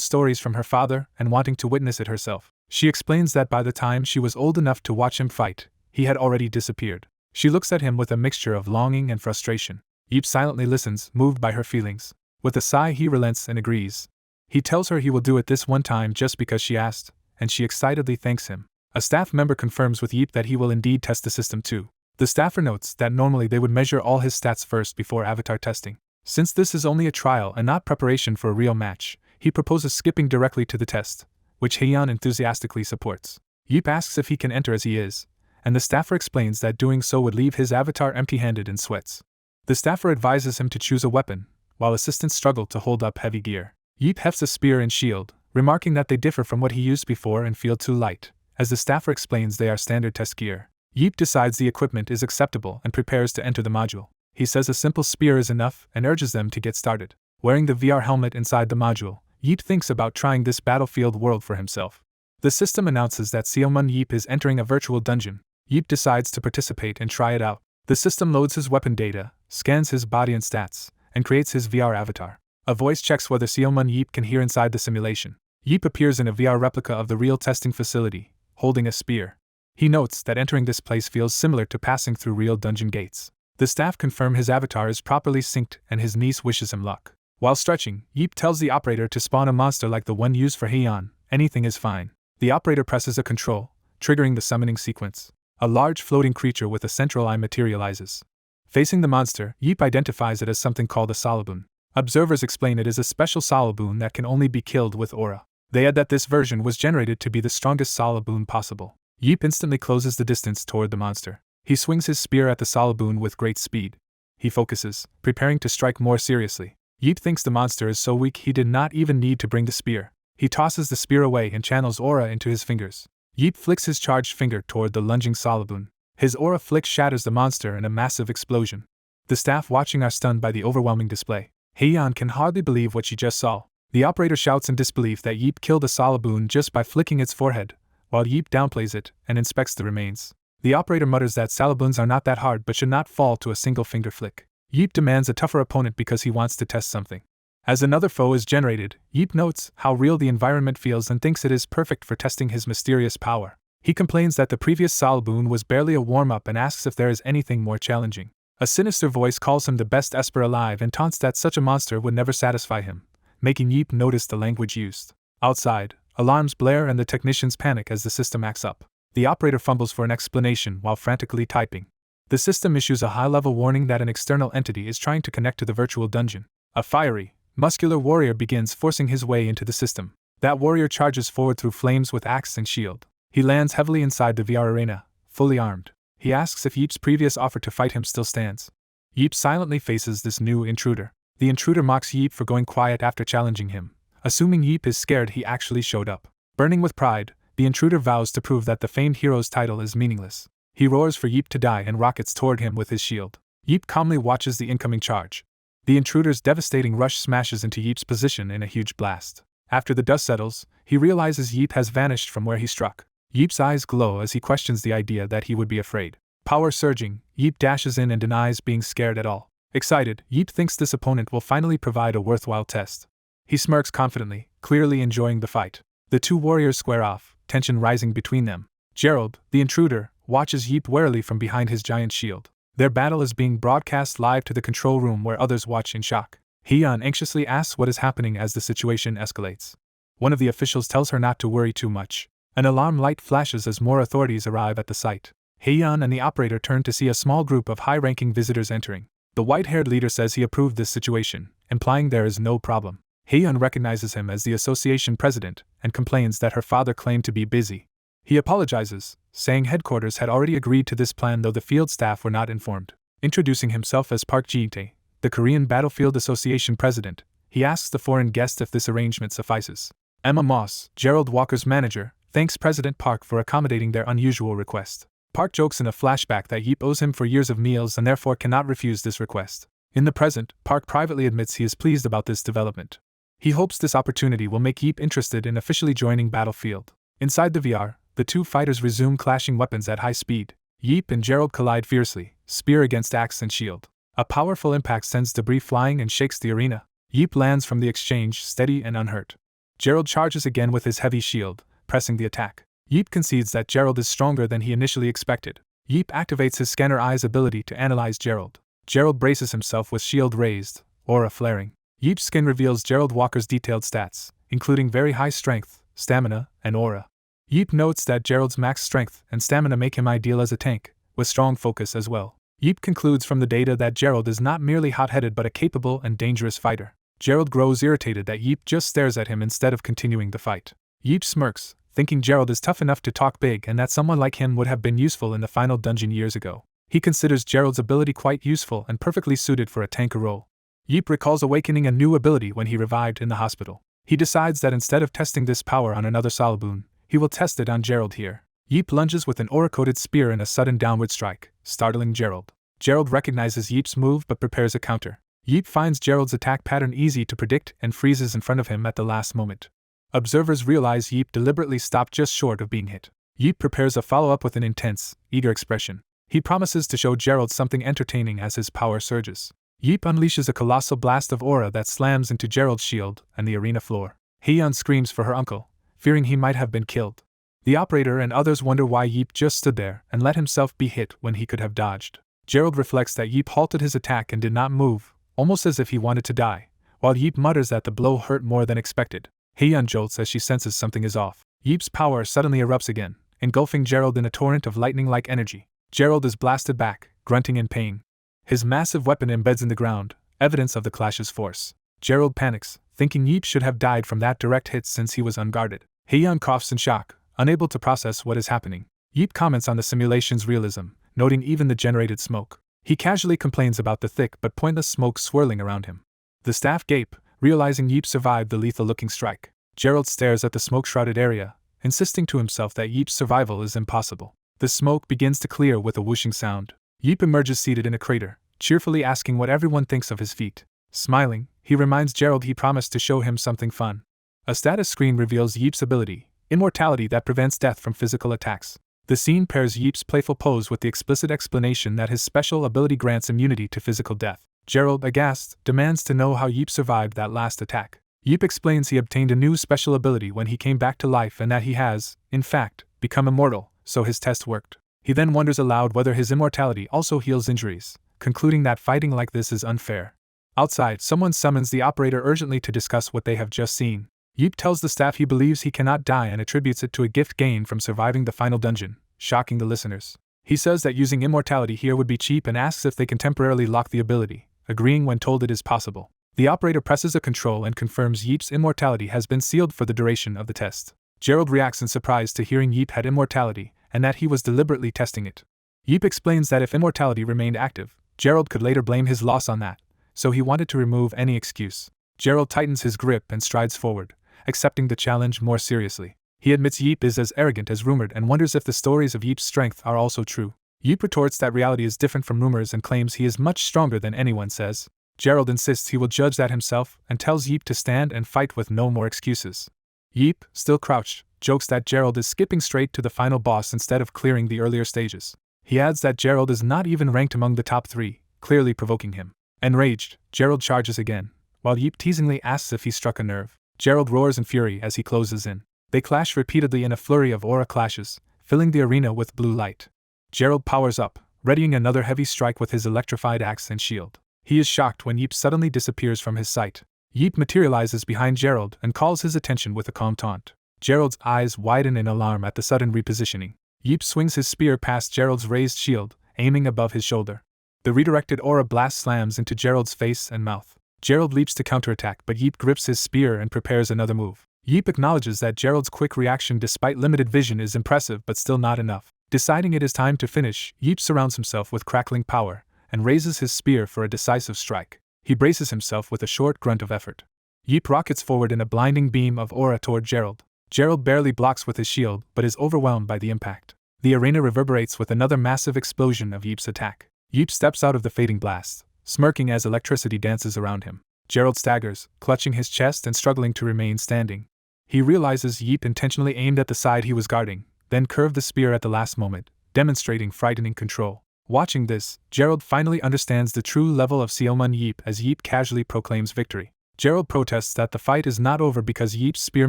stories from her father and wanting to witness it herself. She explains that by the time she was old enough to watch him fight, he had already disappeared. She looks at him with a mixture of longing and frustration. Yeep silently listens, moved by her feelings. With a sigh he relents and agrees. He tells her he will do it this one time just because she asked, and she excitedly thanks him. A staff member confirms with Yeep that he will indeed test the system too. The staffer notes that normally they would measure all his stats first before avatar testing. Since this is only a trial and not preparation for a real match, he proposes skipping directly to the test, which Heian enthusiastically supports. Yeep asks if he can enter as he is, and the staffer explains that doing so would leave his avatar empty-handed in sweats. The staffer advises him to choose a weapon, while assistants struggle to hold up heavy gear. Yeep hefts a spear and shield, remarking that they differ from what he used before and feel too light. As the staffer explains they are standard test gear, Yeep decides the equipment is acceptable and prepares to enter the module. He says a simple spear is enough and urges them to get started. Wearing the VR helmet inside the module, Yeep thinks about trying this battlefield world for himself. The system announces that Seomun Yeep is entering a virtual dungeon. Yeep decides to participate and try it out. The system loads his weapon data, scans his body and stats, and creates his VR avatar. A voice checks whether Seomun Yeep can hear inside the simulation. Yeep appears in a VR replica of the real testing facility, holding a spear. He notes that entering this place feels similar to passing through real dungeon gates. The staff confirm his avatar is properly synced and his niece wishes him luck. While stretching, Yeep tells the operator to spawn a monster like the one used for Heian. Anything is fine. The operator presses a control, triggering the summoning sequence. A large floating creature with a central eye materializes. Facing the monster, Yeep identifies it as something called a Solabun. Observers explain it is a special Solabun that can only be killed with aura. They add that this version was generated to be the strongest Solabun possible. Yeep instantly closes the distance toward the monster. He swings his spear at the Solabun with great speed. He focuses, preparing to strike more seriously. Yeep thinks the monster is so weak he did not even need to bring the spear. He tosses the spear away and channels aura into his fingers. Yeep flicks his charged finger toward the lunging Solabun. His aura flick shatters the monster in a massive explosion. The staff watching are stunned by the overwhelming display. Heian can hardly believe what she just saw. The operator shouts in disbelief that Yeep killed a Solabun just by flicking its forehead, while Yeep downplays it and inspects the remains. The operator mutters that Salabuns are not that hard but should not fall to a single finger flick. Yeep demands a tougher opponent because he wants to test something. As another foe is generated, Yeep notes how real the environment feels and thinks it is perfect for testing his mysterious power. He complains that the previous Salabun was barely a warm-up and asks if there is anything more challenging. A sinister voice calls him the best Esper alive and taunts that such a monster would never satisfy him, making Yeep notice the language used. Outside, alarms blare and the technicians panic as the system acts up. The operator fumbles for an explanation while frantically typing. The system issues a high-level warning that an external entity is trying to connect to the virtual dungeon. A fiery, muscular warrior begins forcing his way into the system. That warrior charges forward through flames with axe and shield. He lands heavily inside the VR arena, fully armed. He asks if Yeep's previous offer to fight him still stands. Yeep silently faces this new intruder. The intruder mocks Yeep for going quiet after challenging him. Assuming Yeep is scared, he actually showed up. Burning with pride, the intruder vows to prove that the famed hero's title is meaningless. He roars for Yeep to die and rockets toward him with his shield. Yeep calmly watches the incoming charge. The intruder's devastating rush smashes into Yeep's position in a huge blast. After the dust settles, he realizes Yeep has vanished from where he struck. Yeep's eyes glow as he questions the idea that he would be afraid. Power surging, Yeep dashes in and denies being scared at all. Excited, Yeep thinks this opponent will finally provide a worthwhile test. He smirks confidently, clearly enjoying the fight. The two warriors square off, tension rising between them. Gerald, the intruder, watches Yeep warily from behind his giant shield. Their battle is being broadcast live to the control room where others watch in shock. Heian anxiously asks what is happening as the situation escalates. One of the officials tells her not to worry too much. An alarm light flashes as more authorities arrive at the site. Heian and the operator turn to see a small group of high-ranking visitors entering. The white-haired leader says he approved this situation, implying there is no problem. Heian recognizes him as the association president and complains that her father claimed to be busy. He apologizes, saying headquarters had already agreed to this plan though the field staff were not informed. Introducing himself as Park Ji-tae, the Korean Battlefield Association president, he asks the foreign guest if this arrangement suffices. Emma Moss, Gerald Walker's manager, thanks President Park for accommodating their unusual request. Park jokes in a flashback that Yeep owes him for years of meals and therefore cannot refuse this request. In the present, Park privately admits he is pleased about this development. He hopes this opportunity will make Yeep interested in officially joining Battlefield. Inside the VR, the two fighters resume clashing weapons at high speed. Yeep and Gerald collide fiercely, spear against axe and shield. A powerful impact sends debris flying and shakes the arena. Yeep lands from the exchange steady and unhurt. Gerald charges again with his heavy shield, pressing the attack. Yeep concedes that Gerald is stronger than he initially expected. Yeep activates his scanner eye's ability to analyze Gerald. Gerald braces himself with shield raised, aura flaring. Yeep's skin reveals Gerald Walker's detailed stats, including very high strength, stamina, and aura. Yeep notes that Gerald's max strength and stamina make him ideal as a tank, with strong focus as well. Yeep concludes from the data that Gerald is not merely hot-headed but a capable and dangerous fighter. Gerald grows irritated that Yeep just stares at him instead of continuing the fight. Yeep smirks, thinking Gerald is tough enough to talk big and that someone like him would have been useful in the final dungeon years ago. He considers Gerald's ability quite useful and perfectly suited for a tanker role. Yeep recalls awakening a new ability when he revived in the hospital. He decides that instead of testing this power on another Saloboon, he will test it on Gerald here. Yeep lunges with an aura-coated spear in a sudden downward strike, startling Gerald. Gerald recognizes Yeep's move but prepares a counter. Yeep finds Gerald's attack pattern easy to predict and freezes in front of him at the last moment. Observers realize Yeep deliberately stopped just short of being hit. Yeep prepares a follow-up with an intense, eager expression. He promises to show Gerald something entertaining as his power surges. Yeep unleashes a colossal blast of aura that slams into Gerald's shield and the arena floor. Hyeon screams for her uncle, fearing he might have been killed. The operator and others wonder why Yeep just stood there and let himself be hit when he could have dodged. Gerald reflects that Yeep halted his attack and did not move, almost as if he wanted to die, while Yeep mutters that the blow hurt more than expected. Hyeon jolts as she senses something is off. Yeep's power suddenly erupts again, engulfing Gerald in a torrent of lightning-like energy. Gerald is blasted back, grunting in pain. His massive weapon embeds in the ground, evidence of the clash's force. Gerald panics, thinking Yeep should have died from that direct hit since he was unguarded. Hyeon coughs in shock, unable to process what is happening. Yeep comments on the simulation's realism, noting even the generated smoke. He casually complains about the thick but pointless smoke swirling around him. The staff gape, realizing Yeep survived the lethal-looking strike. Gerald stares at the smoke-shrouded area, insisting to himself that Yeep's survival is impossible. The smoke begins to clear with a whooshing sound. Yeep emerges seated in a crater, cheerfully asking what everyone thinks of his feat. Smiling, he reminds Gerald he promised to show him something fun. A status screen reveals Yeep's ability, immortality that prevents death from physical attacks. The scene pairs Yeep's playful pose with the explicit explanation that his special ability grants immunity to physical death. Gerald, aghast, demands to know how Yeep survived that last attack. Yeep explains he obtained a new special ability when he came back to life and that he has, in fact, become immortal, so his test worked. He then wonders aloud whether his immortality also heals injuries, concluding that fighting like this is unfair. Outside, someone summons the operator urgently to discuss what they have just seen. Yeep tells the staff he believes he cannot die and attributes it to a gift gained from surviving the final dungeon, shocking the listeners. He says that using immortality here would be cheap and asks if they can temporarily lock the ability, agreeing when told it is possible. The operator presses a control and confirms Yeep's immortality has been sealed for the duration of the test. Gerald reacts in surprise to hearing Yeep had immortality, and that he was deliberately testing it. Yeep explains that if immortality remained active, Gerald could later blame his loss on that, so he wanted to remove any excuse. Gerald tightens his grip and strides forward, accepting the challenge more seriously. He admits Yeep is as arrogant as rumored and wonders if the stories of Yeep's strength are also true. Yeep retorts that reality is different from rumors and claims he is much stronger than anyone says. Gerald insists he will judge that himself and tells Yeep to stand and fight with no more excuses. Yeep, still crouched, jokes that Gerald is skipping straight to the final boss instead of clearing the earlier stages. He adds that Gerald is not even ranked among the top 3, clearly provoking him. Enraged, Gerald charges again, while Yeep teasingly asks if he struck a nerve. Gerald roars in fury as he closes in. They clash repeatedly in a flurry of aura clashes, filling the arena with blue light. Gerald powers up, readying another heavy strike with his electrified axe and shield. He is shocked when Yeep suddenly disappears from his sight. Yeep materializes behind Gerald and calls his attention with a calm taunt. Gerald's eyes widen in alarm at the sudden repositioning. Yeep swings his spear past Gerald's raised shield, aiming above his shoulder. The redirected aura blast slams into Gerald's face and mouth. Gerald leaps to counterattack, but Yeep grips his spear and prepares another move. Yeep acknowledges that Gerald's quick reaction despite limited vision is impressive but still not enough. Deciding it is time to finish, Yeep surrounds himself with crackling power and raises his spear for a decisive strike. He braces himself with a short grunt of effort. Yeep rockets forward in a blinding beam of aura toward Gerald. Gerald barely blocks with his shield but is overwhelmed by the impact. The arena reverberates with another massive explosion of Yeep's attack. Yeep steps out of the fading blast, smirking as electricity dances around him. Gerald staggers, clutching his chest and struggling to remain standing. He realizes Yeep intentionally aimed at the side he was guarding, then curved the spear at the last moment, demonstrating frightening control. Watching this, Gerald finally understands the true level of Seomun Yeep as Yeep casually proclaims victory. Gerald protests that the fight is not over because Yeep's spear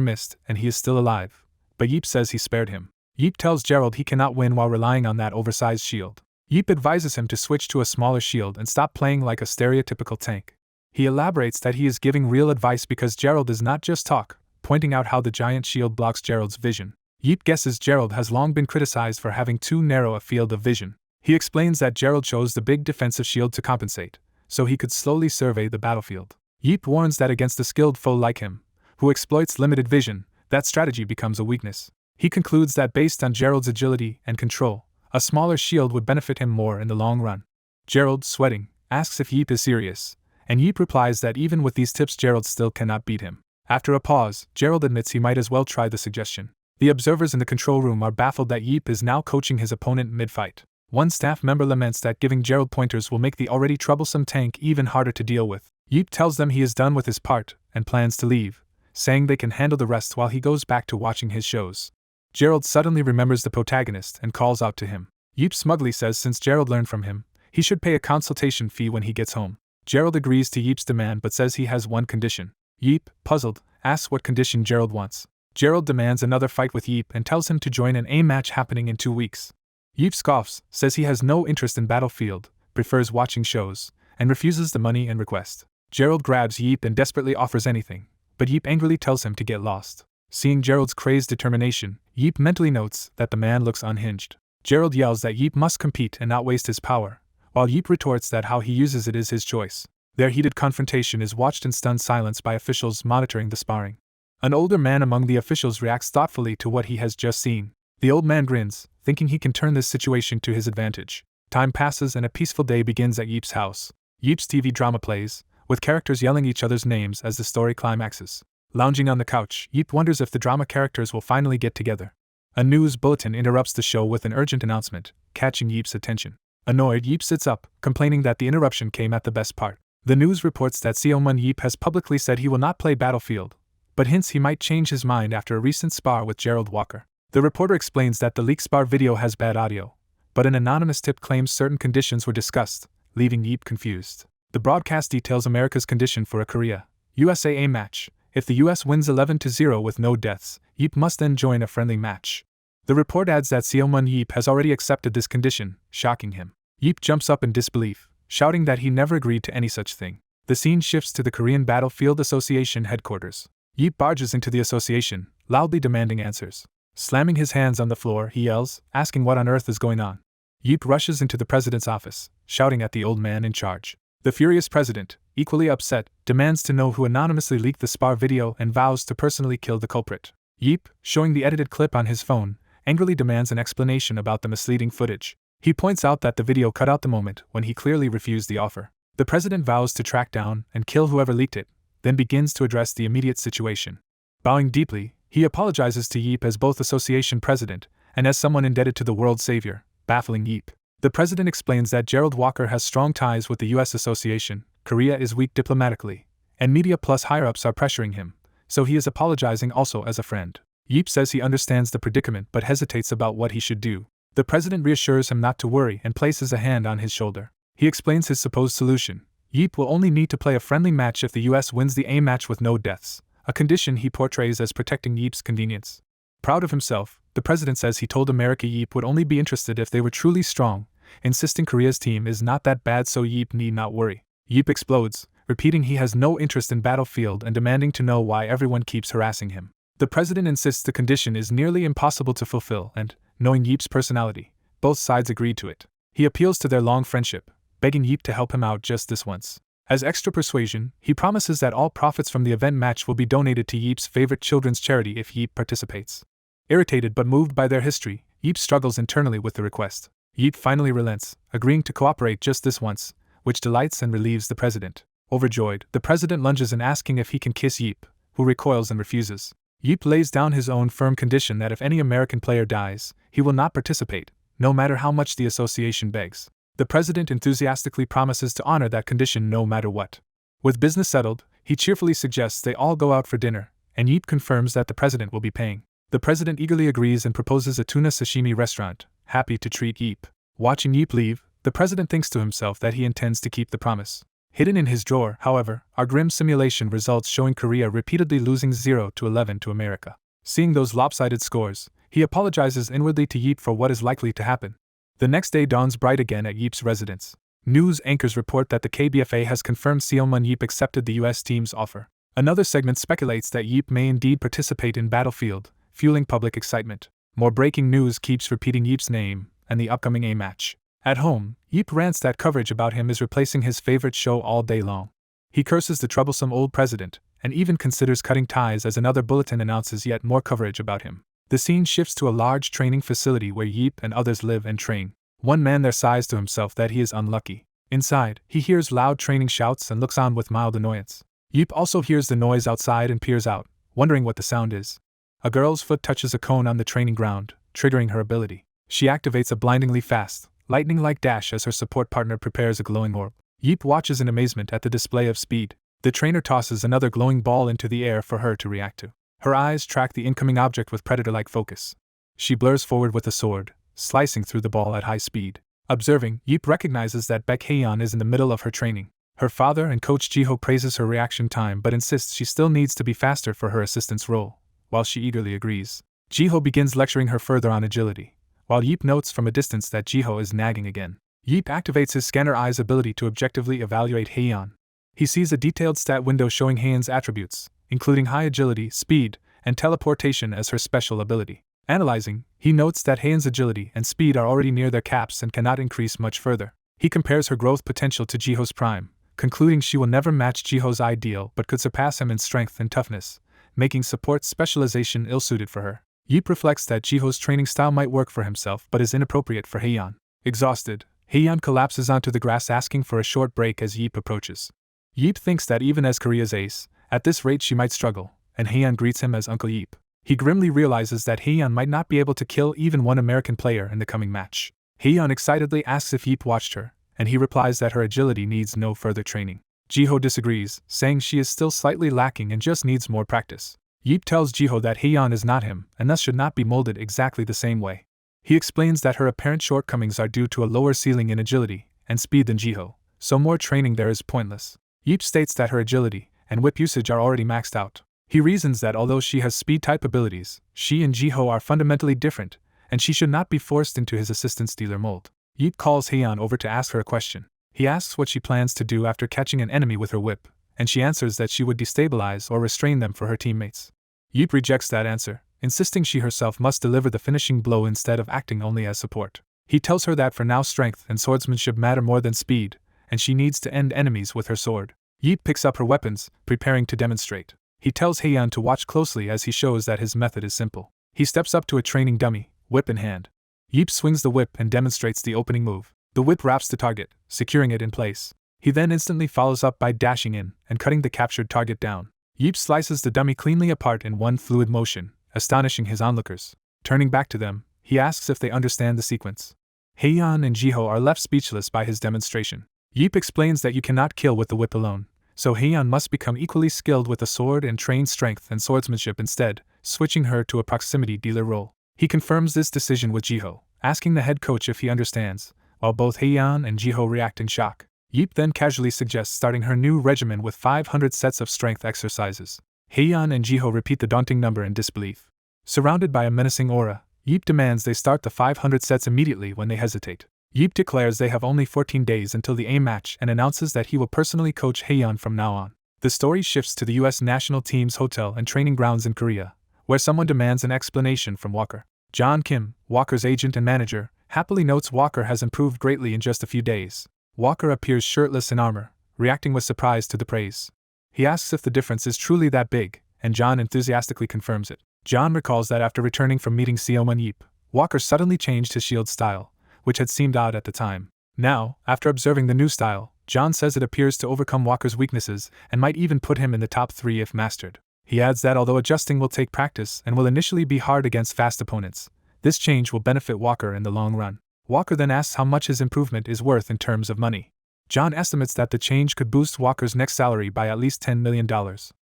missed and he is still alive, but Yeep says he spared him. Yeep tells Gerald he cannot win while relying on that oversized shield. Yeep advises him to switch to a smaller shield and stop playing like a stereotypical tank. He elaborates that he is giving real advice because Gerald does not just talk, pointing out how the giant shield blocks Gerald's vision. Yeep guesses Gerald has long been criticized for having too narrow a field of vision. He explains that Gerald chose the big defensive shield to compensate, so he could slowly survey the battlefield. Yeep warns that against a skilled foe like him, who exploits limited vision, that strategy becomes a weakness. He concludes that based on Gerald's agility and control, a smaller shield would benefit him more in the long run. Gerald, sweating, asks if Yeep is serious, and Yeep replies that even with these tips Gerald still cannot beat him. After a pause, Gerald admits he might as well try the suggestion. The observers in the control room are baffled that Yeep is now coaching his opponent mid-fight. One staff member laments that giving Gerald pointers will make the already troublesome tank even harder to deal with. Yeep tells them he is done with his part and plans to leave, saying they can handle the rest while he goes back to watching his shows. Gerald suddenly remembers the protagonist and calls out to him. Yeep smugly says since Gerald learned from him, he should pay a consultation fee when he gets home. Gerald agrees to Yeep's demand but says he has one condition. Yeep, puzzled, asks what condition Gerald wants. Gerald demands another fight with Yeep and tells him to join an A match happening in 2 weeks. Yeep scoffs, says he has no interest in Battlefield, prefers watching shows, and refuses the money and request. Gerald grabs Yeep and desperately offers anything, but Yeep angrily tells him to get lost. Seeing Gerald's crazed determination, Yeep mentally notes that the man looks unhinged. Gerald yells that Yeep must compete and not waste his power, while Yeep retorts that how he uses it is his choice. Their heated confrontation is watched in stunned silence by officials monitoring the sparring. An older man among the officials reacts thoughtfully to what he has just seen. The old man grins, thinking he can turn this situation to his advantage. Time passes and a peaceful day begins at Yeep's house. Yeep's TV drama plays, with characters yelling each other's names as the story climaxes. Lounging on the couch, Yeep wonders if the drama characters will finally get together. A news bulletin interrupts the show with an urgent announcement, catching Yeep's attention. Annoyed, Yeep sits up, complaining that the interruption came at the best part. The news reports that Seomun Yeep has publicly said he will not play Battlefield, but hints he might change his mind after a recent spar with Gerald Walker. The reporter explains that the leaked spar video has bad audio, but an anonymous tip claims certain conditions were discussed, leaving Yeep confused. The broadcast details America's condition for a Korea-USA match. If the US wins 11-0 with no deaths, Yeep must then join a friendly match. The report adds that Seomun Yeep has already accepted this condition, shocking him. Yeep jumps up in disbelief, shouting that he never agreed to any such thing. The scene shifts to the Korean Battlefield Association headquarters. Yeep barges into the association, loudly demanding answers. Slamming his hands on the floor, he yells, asking what on earth is going on. Yeep rushes into the president's office, shouting at the old man in charge. The furious president, equally upset, demands to know who anonymously leaked the spar video and vows to personally kill the culprit. Yeep, showing the edited clip on his phone, angrily demands an explanation about the misleading footage. He points out that the video cut out the moment when he clearly refused the offer. The president vows to track down and kill whoever leaked it, then begins to address the immediate situation. Bowing deeply, he apologizes to Yeep as both association president and as someone indebted to the world savior, baffling Yeep. The president explains that Gerald Walker has strong ties with the US Association, Korea is weak diplomatically, and media plus higher-ups are pressuring him, so he is apologizing also as a friend. Yeep says he understands the predicament but hesitates about what he should do. The president reassures him not to worry and places a hand on his shoulder. He explains his supposed solution. Yeep will only need to play a friendly match if the US wins the A match with no deaths, a condition he portrays as protecting Yeep's convenience. Proud of himself, the president says he told America Yeep would only be interested if they were truly strong, insisting Korea's team is not that bad so Yeep need not worry. Yeep explodes, repeating he has no interest in Battlefield and demanding to know why everyone keeps harassing him. The president insists the condition is nearly impossible to fulfill and, knowing Yeep's personality, both sides agreed to it. He appeals to their long friendship, begging Yeep to help him out just this once. As extra persuasion, he promises that all profits from the event match will be donated to Yeep's favorite children's charity if Yeep participates. Irritated but moved by their history, Yeep struggles internally with the request. Yeep finally relents, agreeing to cooperate just this once, which delights and relieves the president. Overjoyed, the president lunges in asking if he can kiss Yeep, who recoils and refuses. Yeep lays down his own firm condition that if any American player dies, he will not participate, no matter how much the association begs. The president enthusiastically promises to honor that condition no matter what. With business settled, he cheerfully suggests they all go out for dinner, and Yeep confirms that the president will be paying. The president eagerly agrees and proposes a tuna sashimi restaurant, happy to treat Yeep. Watching Yeep leave, the president thinks to himself that he intends to keep the promise. Hidden in his drawer, however, are grim simulation results showing Korea repeatedly losing 0-11 to America. Seeing those lopsided scores, he apologizes inwardly to Yeep for what is likely to happen. The next day dawns bright again at Yeep's residence. News anchors report that the KBFA has confirmed Seolman Yeep accepted the US team's offer. Another segment speculates that Yeep may indeed participate in Battlefield, fueling public excitement. More breaking news keeps repeating Yeep's name and the upcoming A match. At home, Yeep rants that coverage about him is replacing his favorite show all day long. He curses the troublesome old president, and even considers cutting ties as another bulletin announces yet more coverage about him. The scene shifts to a large training facility where Yeep and others live and train. One man there sighs to himself that he is unlucky. Inside, he hears loud training shouts and looks on with mild annoyance. Yeep also hears the noise outside and peers out, wondering what the sound is. A girl's foot touches a cone on the training ground, triggering her ability. She activates a blindingly fast, lightning-like dash as her support partner prepares a glowing orb. Yeep watches in amazement at the display of speed. The trainer tosses another glowing ball into the air for her to react to. Her eyes track the incoming object with predator-like focus. She blurs forward with a sword, slicing through the ball at high speed. Observing, Yeep recognizes that Baek Haeyeon is in the middle of her training. Her father and coach Jiho praises her reaction time but insists she still needs to be faster for her assistant's role, while she eagerly agrees. Jiho begins lecturing her further on agility, while Yeep notes from a distance that Jiho is nagging again. Yeep activates his scanner eye's ability to objectively evaluate Haeyeon. He sees a detailed stat window showing Haeyeon's attributes, including high agility, speed, and teleportation as her special ability. Analyzing, he notes that Haeyeon's agility and speed are already near their caps and cannot increase much further. He compares her growth potential to Jiho's prime, concluding she will never match Jiho's ideal but could surpass him in strength and toughness, making support specialization ill-suited for her. Yeep reflects that Jiho's training style might work for himself but is inappropriate for Haeyeon. Exhausted, Haeyeon collapses onto the grass asking for a short break as Yeep approaches. Yeep thinks that even as Korea's ace, at this rate she might struggle, and Haeyeon greets him as Uncle Yeep. He grimly realizes that Haeyeon might not be able to kill even one American player in the coming match. Haeyeon excitedly asks if Yeep watched her, and he replies that her agility needs no further training. Jiho disagrees, saying she is still slightly lacking and just needs more practice. Yeep tells Jiho that Haeyeon is not him and thus should not be molded exactly the same way. He explains that her apparent shortcomings are due to a lower ceiling in agility and speed than Jiho, so more training there is pointless. Yeep states that her agility and whip usage are already maxed out. He reasons that although she has speed-type abilities, she and Jiho are fundamentally different, and she should not be forced into his assistant's dealer mold. Yeep calls Haeyeon over to ask her a question. He asks what she plans to do after catching an enemy with her whip, and she answers that she would destabilize or restrain them for her teammates. Yeep rejects that answer, insisting she herself must deliver the finishing blow instead of acting only as support. He tells her that for now strength and swordsmanship matter more than speed, and she needs to end enemies with her sword. Yeep picks up her weapons, preparing to demonstrate. He tells Haeyeon to watch closely as he shows that his method is simple. He steps up to a training dummy, whip in hand. Yeep swings the whip and demonstrates the opening move. The whip wraps the target, securing it in place. He then instantly follows up by dashing in and cutting the captured target down. Yeep slices the dummy cleanly apart in one fluid motion, astonishing his onlookers. Turning back to them, he asks if they understand the sequence. Haeyeon and Jiho are left speechless by his demonstration. Yeep explains that you cannot kill with the whip alone, so Haeyeon must become equally skilled with the sword and train strength and swordsmanship instead, switching her to a proximity dealer role. He confirms this decision with Jiho, asking the head coach if he understands, while both Haeyeon and Jiho react in shock. Yeep then casually suggests starting her new regimen with 500 sets of strength exercises. Haeyeon and Jiho repeat the daunting number in disbelief. Surrounded by a menacing aura, Yeep demands they start the 500 sets immediately when they hesitate. Yeep declares they have only 14 days until the A match and announces that he will personally coach Haeyeon from now on. The story shifts to the US national team's hotel and training grounds in Korea, where someone demands an explanation from Walker. John Kim, Walker's agent and manager, happily notes Walker has improved greatly in just a few days. Walker appears shirtless in armor, reacting with surprise to the praise. He asks if the difference is truly that big, and John enthusiastically confirms it. John recalls that after returning from meeting Seolman Yeep, Walker suddenly changed his shield style, which had seemed odd at the time. Now, after observing the new style, John says it appears to overcome Walker's weaknesses and might even put him in the top 3 if mastered. He adds that although adjusting will take practice and will initially be hard against fast opponents, this change will benefit Walker in the long run. Walker then asks how much his improvement is worth in terms of money. John estimates that the change could boost Walker's next salary by at least $10 million.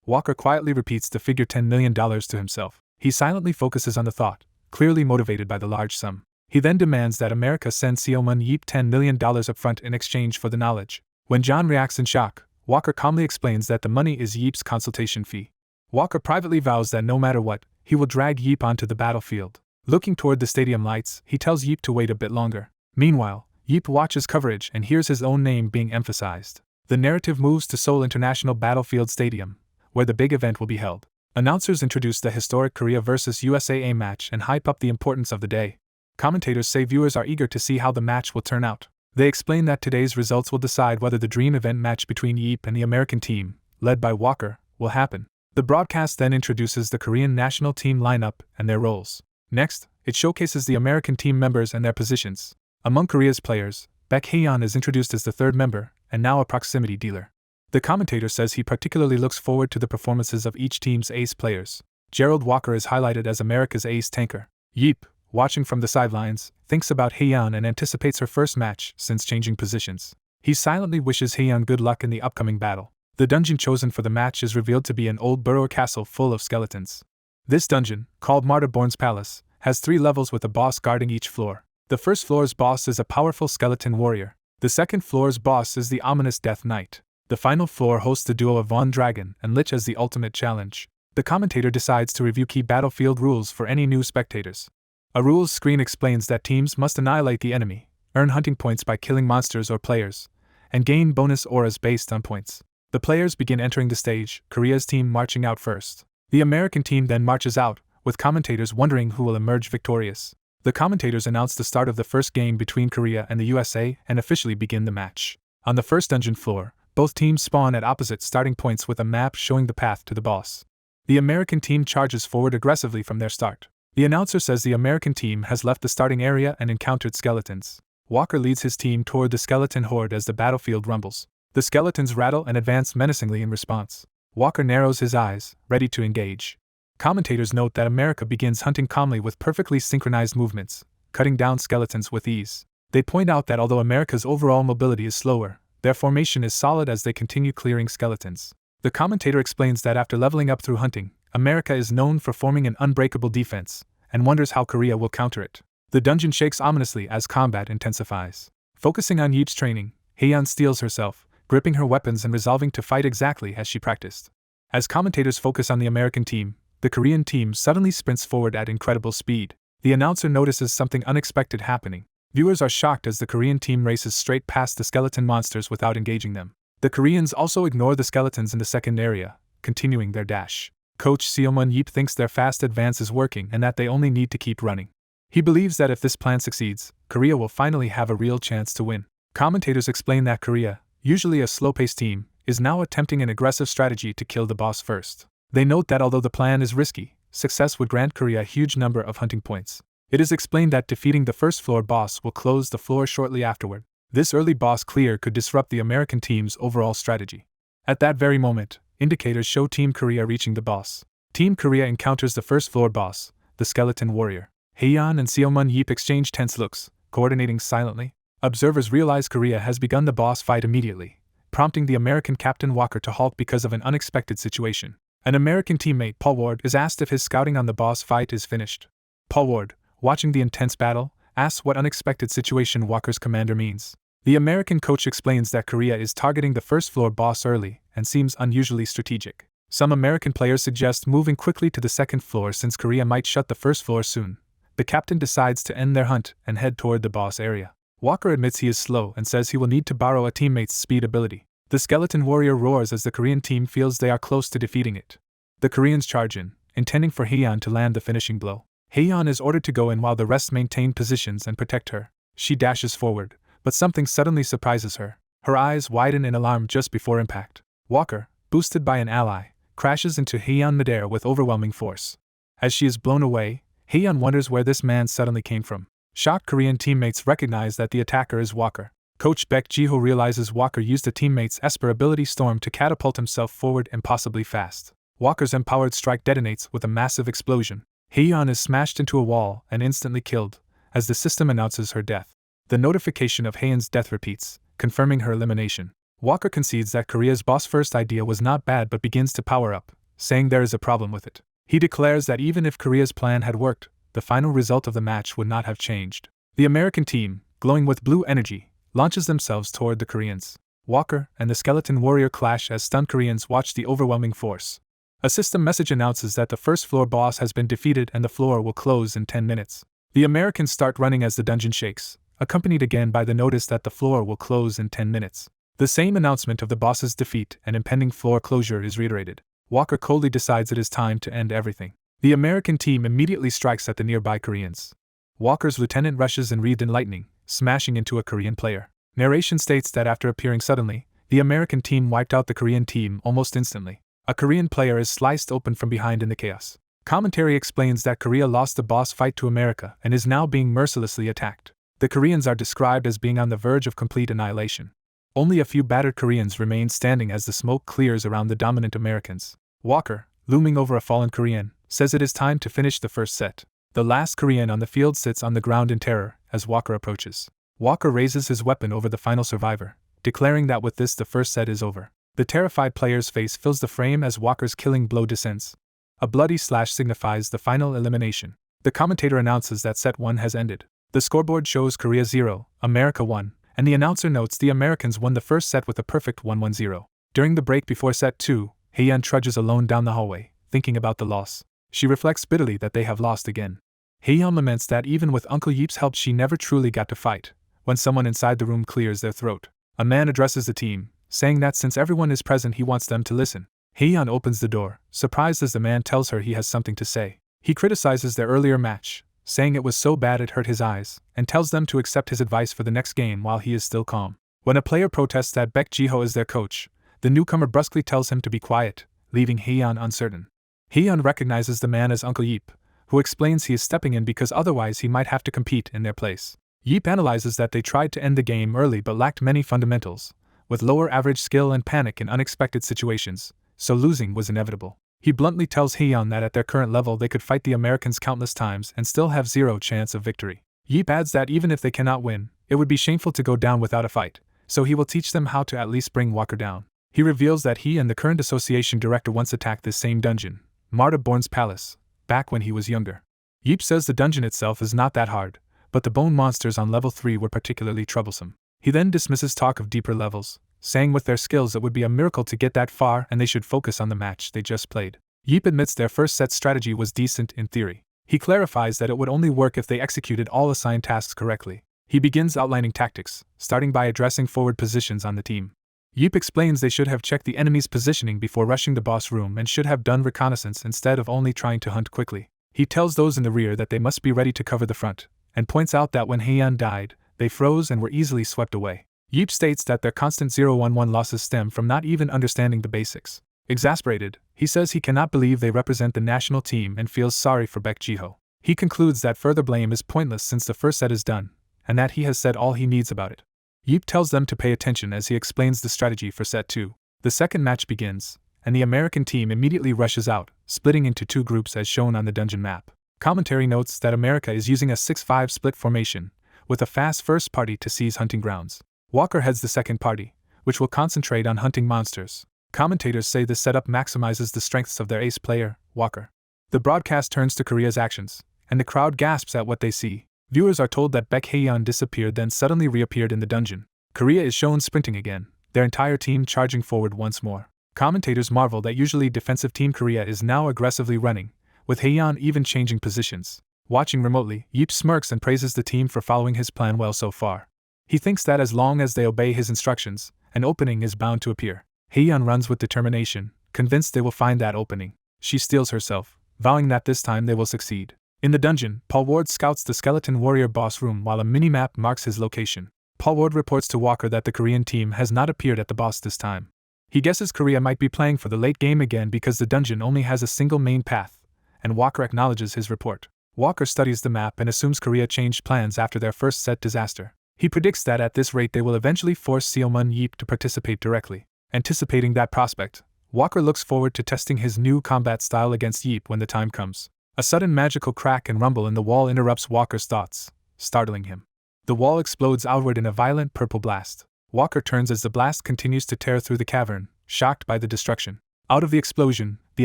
Walker quietly repeats the figure $10 million to himself. He silently focuses on the thought, clearly motivated by the large sum. He then demands that America send Seomun Yeep $10 million upfront in exchange for the knowledge. When John reacts in shock, Walker calmly explains that the money is Yeep's consultation fee. Walker privately vows that no matter what, he will drag Yeep onto the battlefield. Looking toward the stadium lights, he tells Yeep to wait a bit longer. Meanwhile, Yeep watches coverage and hears his own name being emphasized. The narrative moves to Seoul International Battlefield Stadium, where the big event will be held. Announcers introduce the historic Korea vs. USA match and hype up the importance of the day. Commentators say viewers are eager to see how the match will turn out. They explain that today's results will decide whether the dream event match between Yeep and the American team, led by Walker, will happen. The broadcast then introduces the Korean national team lineup and their roles. Next, it showcases the American team members and their positions. Among Korea's players, Baek Hae-yeon is introduced as the third member, and now a proximity dealer. The commentator says he particularly looks forward to the performances of each team's ace players. Gerald Walker is highlighted as America's ace tanker. Yeep, watching from the sidelines, thinks about Hae-yeon and anticipates her first match since changing positions. He silently wishes Hae-yeon good luck in the upcoming battle. The dungeon chosen for the match is revealed to be an old burrow castle full of skeletons. This dungeon, called Martyrborn's Palace, has 3 levels with a boss guarding each floor. The first floor's boss is a powerful skeleton warrior. The second floor's boss is the ominous Death Knight. The final floor hosts the duo of Von Dragon and Lich as the ultimate challenge. The commentator decides to review key battlefield rules for any new spectators. A rules screen explains that teams must annihilate the enemy, earn hunting points by killing monsters or players, and gain bonus auras based on points. The players begin entering the stage, Korea's team marching out first. The American team then marches out, with commentators wondering who will emerge victorious. The commentators announce the start of the first game between Korea and the USA and officially begin the match. On the first dungeon floor, both teams spawn at opposite starting points with a map showing the path to the boss. The American team charges forward aggressively from their start. The announcer says the American team has left the starting area and encountered skeletons. Walker leads his team toward the skeleton horde as the battlefield rumbles. The skeletons rattle and advance menacingly in response. Walker narrows his eyes, ready to engage. Commentators note that America begins hunting calmly with perfectly synchronized movements, cutting down skeletons with ease. They point out that although America's overall mobility is slower, their formation is solid as they continue clearing skeletons. The commentator explains that after leveling up through hunting, America is known for forming an unbreakable defense, and wonders how Korea will counter it. The dungeon shakes ominously as combat intensifies. Focusing on Yeep's training, Hae-yeon steels herself, gripping her weapons and resolving to fight exactly as she practiced. As commentators focus on the American team, the Korean team suddenly sprints forward at incredible speed. The announcer notices something unexpected happening. Viewers are shocked as the Korean team races straight past the skeleton monsters without engaging them. The Koreans also ignore the skeletons in the second area, continuing their dash. Coach Seomun Yeep thinks their fast advance is working and that they only need to keep running. He believes that if this plan succeeds, Korea will finally have a real chance to win. Commentators explain that Korea, usually a slow-paced team, is now attempting an aggressive strategy to kill the boss first. They note that although the plan is risky, success would grant Korea a huge number of hunting points. It is explained that defeating the first floor boss will close the floor shortly afterward. This early boss clear could disrupt the American team's overall strategy. At that very moment, indicators show Team Korea reaching the boss. Team Korea encounters the first floor boss, the skeleton warrior. Hae-yeon and Seomun Yeep exchange tense looks, coordinating silently. Observers realize Korea has begun the boss fight immediately, prompting the American Captain Walker to halt because of an unexpected situation. An American teammate, Paul Ward, is asked if his scouting on the boss fight is finished. Paul Ward, watching the intense battle, asks what unexpected situation Walker's commander means. The American coach explains that Korea is targeting the first floor boss early and seems unusually strategic. Some American players suggest moving quickly to the second floor since Korea might shut the first floor soon. The captain decides to end their hunt and head toward the boss area. Walker admits he is slow and says he will need to borrow a teammate's speed ability. The skeleton warrior roars as the Korean team feels they are close to defeating it. The Koreans charge in, intending for Hae-yeon to land the finishing blow. Hae-yeon is ordered to go in while the rest maintain positions and protect her. She dashes forward, but something suddenly surprises her. Her eyes widen in alarm just before impact. Walker, boosted by an ally, crashes into Hae-yeon midair with overwhelming force. As she is blown away, Hae-yeon wonders where this man suddenly came from. Shocked Korean teammates recognize that the attacker is Walker. Coach Jiho realizes Walker used a teammate's Esper ability Storm to catapult himself forward impossibly fast. Walker's empowered strike detonates with a massive explosion. Hae-yeon is smashed into a wall and instantly killed, as the system announces her death. The notification of Hae-yeon's death repeats, confirming her elimination. Walker concedes that Korea's boss' first idea was not bad but begins to power up, saying there is a problem with it. He declares that even if Korea's plan had worked, the final result of the match would not have changed. The American team, glowing with blue energy, launches themselves toward the Koreans. Walker and the skeleton warrior clash as stunned Koreans watch the overwhelming force. A system message announces that the first floor boss has been defeated and the floor will close in 10 minutes. The Americans start running as the dungeon shakes, accompanied again by the notice that the floor will close in 10 minutes. The same announcement of the boss's defeat and impending floor closure is reiterated. Walker coldly decides it is time to end everything. The American team immediately strikes at the nearby Koreans. Walker's lieutenant rushes and wreathed in lightning, smashing into a Korean player. Narration states that after appearing suddenly, the American team wiped out the Korean team almost instantly. A Korean player is sliced open from behind in the chaos. Commentary explains that Korea lost the boss fight to America and is now being mercilessly attacked. The Koreans are described as being on the verge of complete annihilation. Only a few battered Koreans remain standing as the smoke clears around the dominant Americans. Walker, looming over a fallen Korean, says it is time to finish the first set. The last Korean on the field sits on the ground in terror as Walker approaches. Walker raises his weapon over the final survivor, declaring that with this the first set is over. The terrified player's face fills the frame as Walker's killing blow descends. A bloody slash signifies the final elimination. The commentator announces that set 1 has ended. The scoreboard shows Korea 0, America 1, and the announcer notes the Americans won the first set with a perfect 1-1-0. During the break before set 2, Haeyeon trudges alone down the hallway, thinking about the loss. She reflects bitterly that they have lost again. Haeyeon laments that even with Uncle Yeep's help she never truly got to fight, when someone inside the room clears their throat. A man addresses the team, saying that since everyone is present he wants them to listen. Haeyeon opens the door, surprised as the man tells her he has something to say. He criticizes their earlier match, saying it was so bad it hurt his eyes, and tells them to accept his advice for the next game while he is still calm. When a player protests that Jiho is their coach, the newcomer brusquely tells him to be quiet, leaving Haeyeon uncertain. Haeyeon recognizes the man as Uncle Yeep, who explains he is stepping in because otherwise he might have to compete in their place. Yeep analyzes that they tried to end the game early but lacked many fundamentals, with lower average skill and panic in unexpected situations, so losing was inevitable. He bluntly tells Haeyeon that at their current level they could fight the Americans countless times and still have zero chance of victory. Yeep adds that even if they cannot win, it would be shameful to go down without a fight, so he will teach them how to at least bring Walker down. He reveals that he and the current association director once attacked this same dungeon, Marta Born's palace, back when he was younger. Yeep says the dungeon itself is not that hard, but the bone monsters on level 3 were particularly troublesome. He then dismisses talk of deeper levels, saying with their skills it would be a miracle to get that far and they should focus on the match they just played. Yeep admits their first set strategy was decent in theory. He clarifies that it would only work if they executed all assigned tasks correctly. He begins outlining tactics, starting by addressing forward positions on the team. Yeep explains they should have checked the enemy's positioning before rushing the boss room and should have done reconnaissance instead of only trying to hunt quickly. He tells those in the rear that they must be ready to cover the front, and points out that when Haeyeon died, they froze and were easily swept away. Yeep states that their constant 0-1-1 losses stem from not even understanding the basics. Exasperated, he says he cannot believe they represent the national team and feels sorry for Jiho. He concludes that further blame is pointless since the first set is done, and that he has said all he needs about it. Yeep tells them to pay attention as he explains the strategy for set 2. The second match begins, and the American team immediately rushes out, splitting into 2 groups as shown on the dungeon map. Commentary notes that America is using a 6-5 split formation, with a fast first party to seize hunting grounds. Walker heads the second party, which will concentrate on hunting monsters. Commentators say this setup maximizes the strengths of their ace player, Walker. The broadcast turns to Korea's actions, and the crowd gasps at what they see. Viewers are told that Haeyeon disappeared then suddenly reappeared in the dungeon. Korea is shown sprinting again, their entire team charging forward once more. Commentators marvel that usually defensive Team Korea is now aggressively running, with Haeyeon even changing positions. Watching remotely, Yeep smirks and praises the team for following his plan well so far. He thinks that as long as they obey his instructions, an opening is bound to appear. Haeyeon runs with determination, convinced they will find that opening. She steels herself, vowing that this time they will succeed. In the dungeon, Paul Ward scouts the skeleton warrior boss room while a mini-map marks his location. Paul Ward reports to Walker that the Korean team has not appeared at the boss this time. He guesses Korea might be playing for the late game again because the dungeon only has a single main path, and Walker acknowledges his report. Walker studies the map and assumes Korea changed plans after their first set disaster. He predicts that at this rate they will eventually force Seomun Yeep to participate directly. Anticipating that prospect, Walker looks forward to testing his new combat style against Yeep when the time comes. A sudden magical crack and rumble in the wall interrupts Walker's thoughts, startling him. The wall explodes outward in a violent purple blast. Walker turns as the blast continues to tear through the cavern, shocked by the destruction. Out of the explosion, the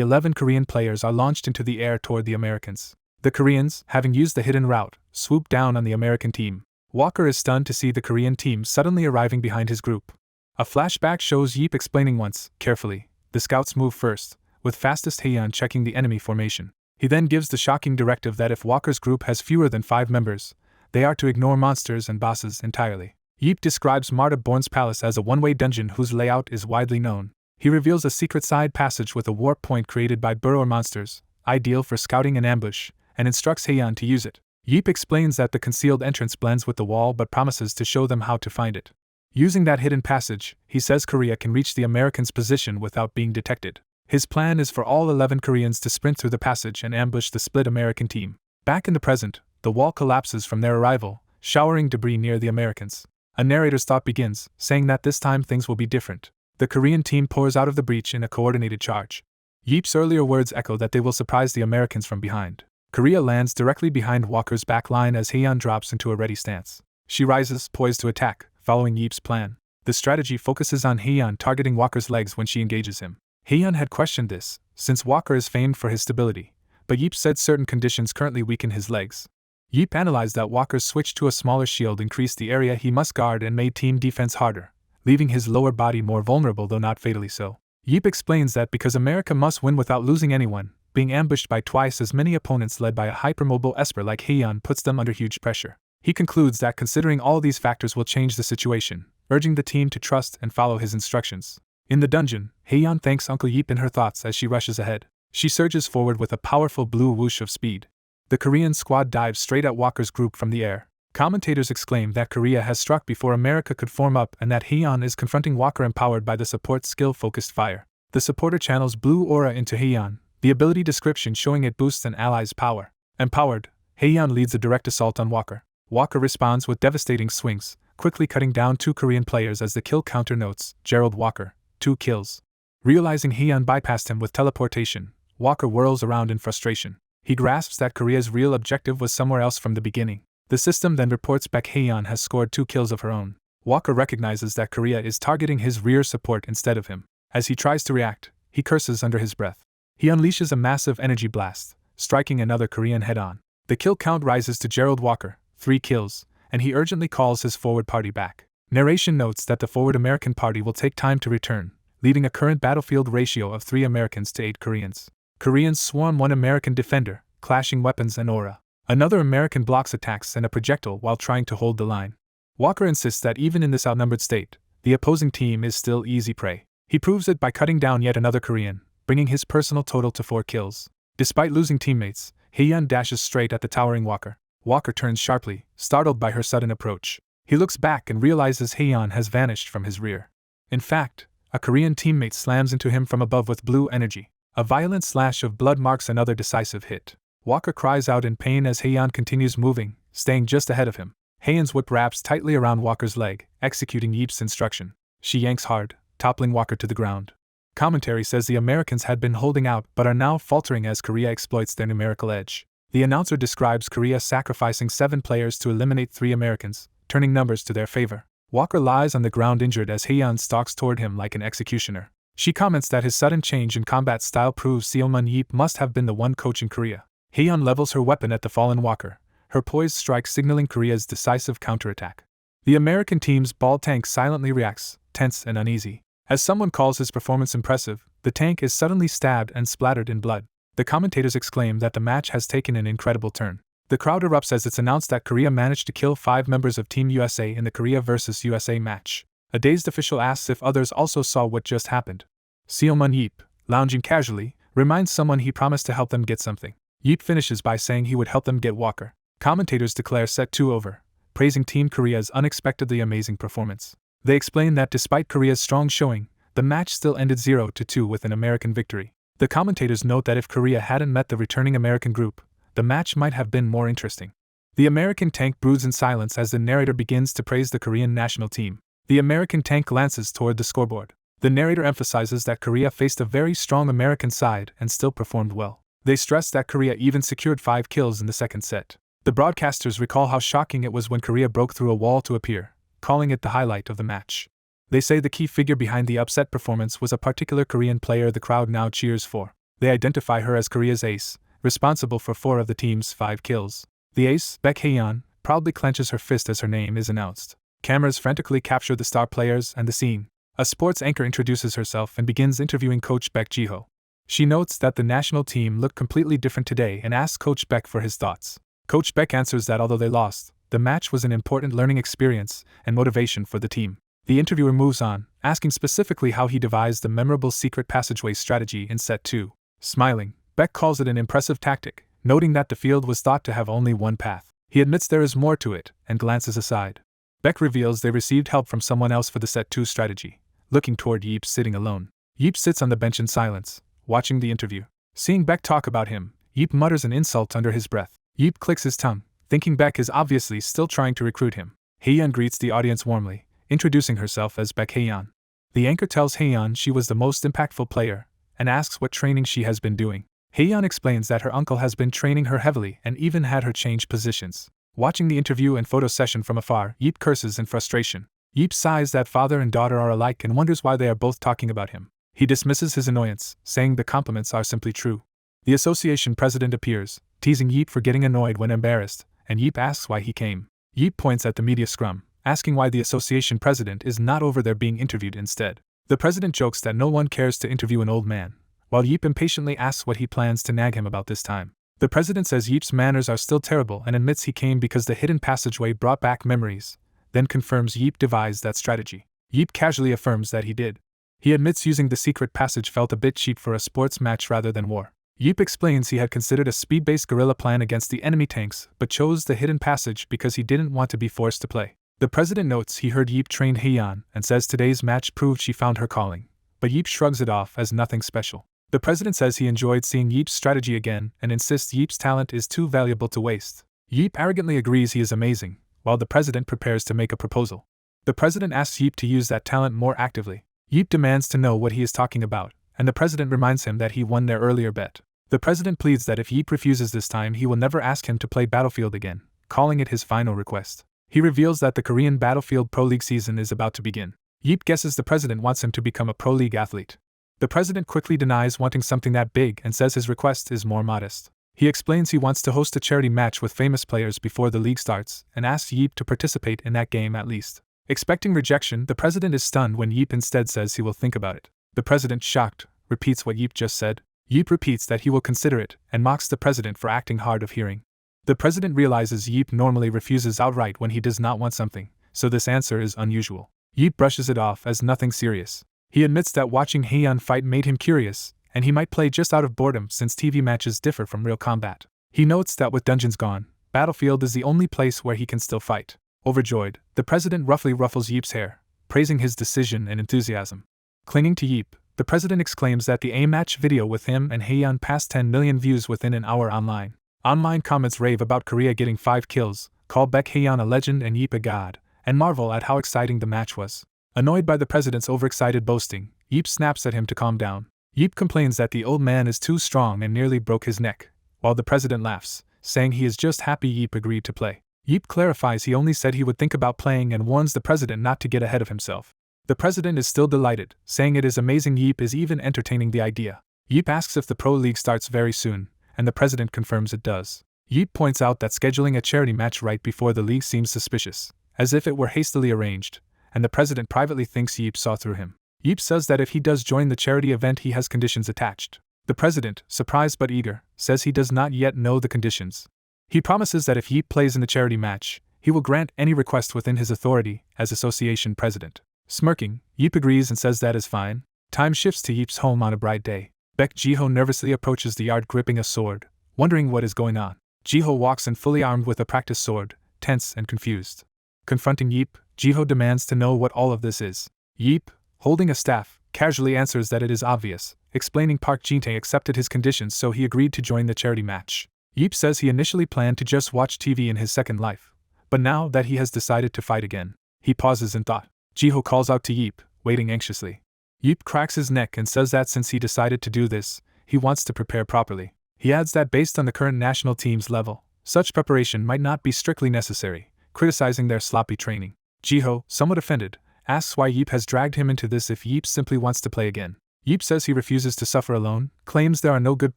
11 Korean players are launched into the air toward the Americans. The Koreans, having used the hidden route, swoop down on the American team. Walker is stunned to see the Korean team suddenly arriving behind his group. A flashback shows Yeep explaining once, carefully, the scouts move first, with fastest Haeyeon checking the enemy formation. He then gives the shocking directive that if Walker's group has fewer than 5 members, they are to ignore monsters and bosses entirely. Yeep describes Marta Born's palace as a one-way dungeon whose layout is widely known. He reveals a secret side passage with a warp point created by burrower monsters, ideal for scouting and ambush, and instructs Haeyeon to use it. Yeep explains that the concealed entrance blends with the wall but promises to show them how to find it. Using that hidden passage, he says Korea can reach the Americans' position without being detected. His plan is for all 11 Koreans to sprint through the passage and ambush the split American team. Back in the present, the wall collapses from their arrival, showering debris near the Americans. A narrator's thought begins, saying that this time things will be different. The Korean team pours out of the breach in a coordinated charge. Yeep's earlier words echo that they will surprise the Americans from behind. Korea lands directly behind Walker's back line as Haeyeon drops into a ready stance. She rises, poised to attack, following Yeep's plan. The strategy focuses on Haeyeon targeting Walker's legs when she engages him. Haeyeon had questioned this, since Walker is famed for his stability, but Yeep said certain conditions currently weaken his legs. Yeep analyzed that Walker's switch to a smaller shield increased the area he must guard and made team defense harder, leaving his lower body more vulnerable though not fatally so. Yeep explains that because America must win without losing anyone, being ambushed by twice as many opponents led by a hypermobile Esper like Haeyeon puts them under huge pressure. He concludes that considering all these factors will change the situation, urging the team to trust and follow his instructions. In the dungeon, Haeyeon thanks Uncle Yeep in her thoughts as she rushes ahead. She surges forward with a powerful blue whoosh of speed. The Korean squad dives straight at Walker's group from the air. Commentators exclaim that Korea has struck before America could form up and that Haeyeon is confronting Walker empowered by the support's skill-focused fire. The supporter channels blue aura into Haeyeon, the ability description showing it boosts an ally's power. Empowered, Haeyeon leads a direct assault on Walker. Walker responds with devastating swings, quickly cutting down 2 Korean players as the kill counter notes, Gerald Walker, 2 kills. Realizing Haeyeon bypassed him with teleportation, Walker whirls around in frustration. He grasps that Korea's real objective was somewhere else from the beginning. The system then reports back Haeyeon has scored 2 kills of her own. Walker recognizes that Korea is targeting his rear support instead of him. As he tries to react, he curses under his breath. He unleashes a massive energy blast, striking another Korean head-on. The kill count rises to Gerald Walker, 3 kills, and he urgently calls his forward party back. Narration notes that the forward American party will take time to return, leaving a current battlefield ratio of 3 Americans to 8 Koreans. Koreans swarm 1 American defender, clashing weapons and aura. Another American blocks attacks and a projectile while trying to hold the line. Walker insists that even in this outnumbered state, the opposing team is still easy prey. He proves it by cutting down yet another Korean, bringing his personal total to 4 kills. Despite losing teammates, Haeyeon dashes straight at the towering Walker. Walker turns sharply, startled by her sudden approach. He looks back and realizes Haeyeon has vanished from his rear. In fact, a Korean teammate slams into him from above with blue energy. A violent slash of blood marks another decisive hit. Walker cries out in pain as Haeyeon continues moving, staying just ahead of him. Haeyeon's whip wraps tightly around Walker's leg, executing Yeep's instruction. She yanks hard, toppling Walker to the ground. Commentary says the Americans had been holding out but are now faltering as Korea exploits their numerical edge. The announcer describes Korea sacrificing 7 players to eliminate 3 Americans, turning numbers to their favor. Walker lies on the ground injured as Haeyeon stalks toward him like an executioner. She comments that his sudden change in combat style proves Seoman Yeep must have been the one coaching Korea. Haeyeon levels her weapon at the fallen Walker, her poised strike signaling Korea's decisive counterattack. The American team's ball tank silently reacts, tense and uneasy. As someone calls his performance impressive, the tank is suddenly stabbed and splattered in blood. The commentators exclaim that the match has taken an incredible turn. The crowd erupts as it's announced that Korea managed to kill 5 members of Team USA in the Korea vs. USA match. A dazed official asks if others also saw what just happened. Seoman Yeep, lounging casually, reminds someone he promised to help them get something. Yeep finishes by saying he would help them get Walker. Commentators declare set 2 over, praising Team Korea's unexpectedly amazing performance. They explain that despite Korea's strong showing, the match still ended 0-2 with an American victory. The commentators note that if Korea hadn't met the returning American group, the match might have been more interesting. The American tank broods in silence as the narrator begins to praise the Korean national team. The American tank glances toward the scoreboard. The narrator emphasizes that Korea faced a very strong American side and still performed well. They stress that Korea even secured 5 kills in the second set. The broadcasters recall how shocking it was when Korea broke through a wall to appear, calling it the highlight of the match. They say the key figure behind the upset performance was a particular Korean player the crowd now cheers for. They identify her as Korea's ace, responsible for 4 of the team's 5 kills. The ace, Baek Hyeon, proudly clenches her fist as her name is announced. Cameras frantically capture the star players and the scene. A sports anchor introduces herself and begins interviewing Coach Baek Jiho. She notes that the national team looked completely different today and asks Coach Baek for his thoughts. Coach Baek answers that although they lost, the match was an important learning experience and motivation for the team. The interviewer moves on, asking specifically how he devised the memorable secret passageway strategy in set 2. Smiling, Baek calls it an impressive tactic, noting that the field was thought to have only one path. He admits there is more to it, and glances aside. Baek reveals they received help from someone else for the set 2 strategy, looking toward Yeep sitting alone. Yeep sits on the bench in silence, watching the interview. Seeing Baek talk about him, Yeep mutters an insult under his breath. Yeep clicks his tongue, thinking Baek is obviously still trying to recruit him. Hyeon greets the audience warmly, introducing herself as Baek Hyeon. The anchor tells Hyeon she was the most impactful player, and asks what training she has been doing. Hyeon explains that her uncle has been training her heavily and even had her change positions. Watching the interview and photo session from afar, Yeep curses in frustration. Yeep sighs that father and daughter are alike and wonders why they are both talking about him. He dismisses his annoyance, saying the compliments are simply true. The association president appears, teasing Yeep for getting annoyed when embarrassed, and Yeep asks why he came. Yeep points at the media scrum, asking why the association president is not over there being interviewed instead. The president jokes that no one cares to interview an old man, while Yeep impatiently asks what he plans to nag him about this time. The president says Yeep's manners are still terrible and admits he came because the hidden passageway brought back memories, then confirms Yeep devised that strategy. Yeep casually affirms that he did. He admits using the secret passage felt a bit cheap for a sports match rather than war. Yeep explains he had considered a speed-based guerrilla plan against the enemy tanks but chose the hidden passage because he didn't want to be forced to play. The president notes he heard Yeep trained Hyeon and says today's match proved she found her calling, but Yeep shrugs it off as nothing special. The president says he enjoyed seeing Yeep's strategy again and insists Yeep's talent is too valuable to waste. Yeep arrogantly agrees he is amazing, while the president prepares to make a proposal. The president asks Yeep to use that talent more actively. Yeep demands to know what he is talking about, and the president reminds him that he won their earlier bet. The president pleads that if Yeep refuses this time he will never ask him to play Battlefield again, calling it his final request. He reveals that the Korean Battlefield Pro League season is about to begin. Yeep guesses the president wants him to become a Pro League athlete. The president quickly denies wanting something that big and says his request is more modest. He explains he wants to host a charity match with famous players before the league starts and asks Yeep to participate in that game at least. Expecting rejection, the president is stunned when Yeep instead says he will think about it. The president, shocked, repeats what Yeep just said. Yeep repeats that he will consider it and mocks the president for acting hard of hearing. The president realizes Yeep normally refuses outright when he does not want something, so this answer is unusual. Yeep brushes it off as nothing serious. He admits that watching Hyeon fight made him curious, and he might play just out of boredom since TV matches differ from real combat. He notes that with dungeons gone, Battlefield is the only place where he can still fight. Overjoyed, the president roughly ruffles Yeep's hair, praising his decision and enthusiasm. Clinging to Yeep, the president exclaims that the A-match video with him and Hyeon passed 10 million views within an hour online. Online comments rave about Korea getting 5 kills, call Baek Hyeon a legend and Yeep a god, and marvel at how exciting the match was. Annoyed by the president's overexcited boasting, Yeep snaps at him to calm down. Yeep complains that the old man is too strong and nearly broke his neck, while the president laughs, saying he is just happy Yeep agreed to play. Yeep clarifies he only said he would think about playing and warns the president not to get ahead of himself. The president is still delighted, saying it is amazing Yeep is even entertaining the idea. Yeep asks if the Pro League starts very soon, and the president confirms it does. Yeep points out that scheduling a charity match right before the league seems suspicious, as if it were hastily arranged, and the president privately thinks Yeep saw through him. Yeep says that if he does join the charity event he has conditions attached. The president, surprised but eager, says he does not yet know the conditions. He promises that if Yeep plays in the charity match, he will grant any request within his authority as association president. Smirking, Yeep agrees and says that is fine. Time shifts to Yeep's home on a bright day. Baek Jiho nervously approaches the yard gripping a sword, wondering what is going on. Jiho walks in fully armed with a practice sword, tense and confused. Confronting Yeep, Jiho demands to know what all of this is. Yeep, holding a staff, casually answers that it is obvious, explaining Park Jin-tae accepted his conditions so he agreed to join the charity match. Yeep says he initially planned to just watch TV in his second life, but now that he has decided to fight again, he pauses in thought. Jiho calls out to Yeep, waiting anxiously. Yeep cracks his neck and says that since he decided to do this, he wants to prepare properly. He adds that based on the current national team's level, such preparation might not be strictly necessary, criticizing their sloppy training. Jiho, somewhat offended, asks why Yeep has dragged him into this if Yeep simply wants to play again. Yeep says he refuses to suffer alone, claims there are no good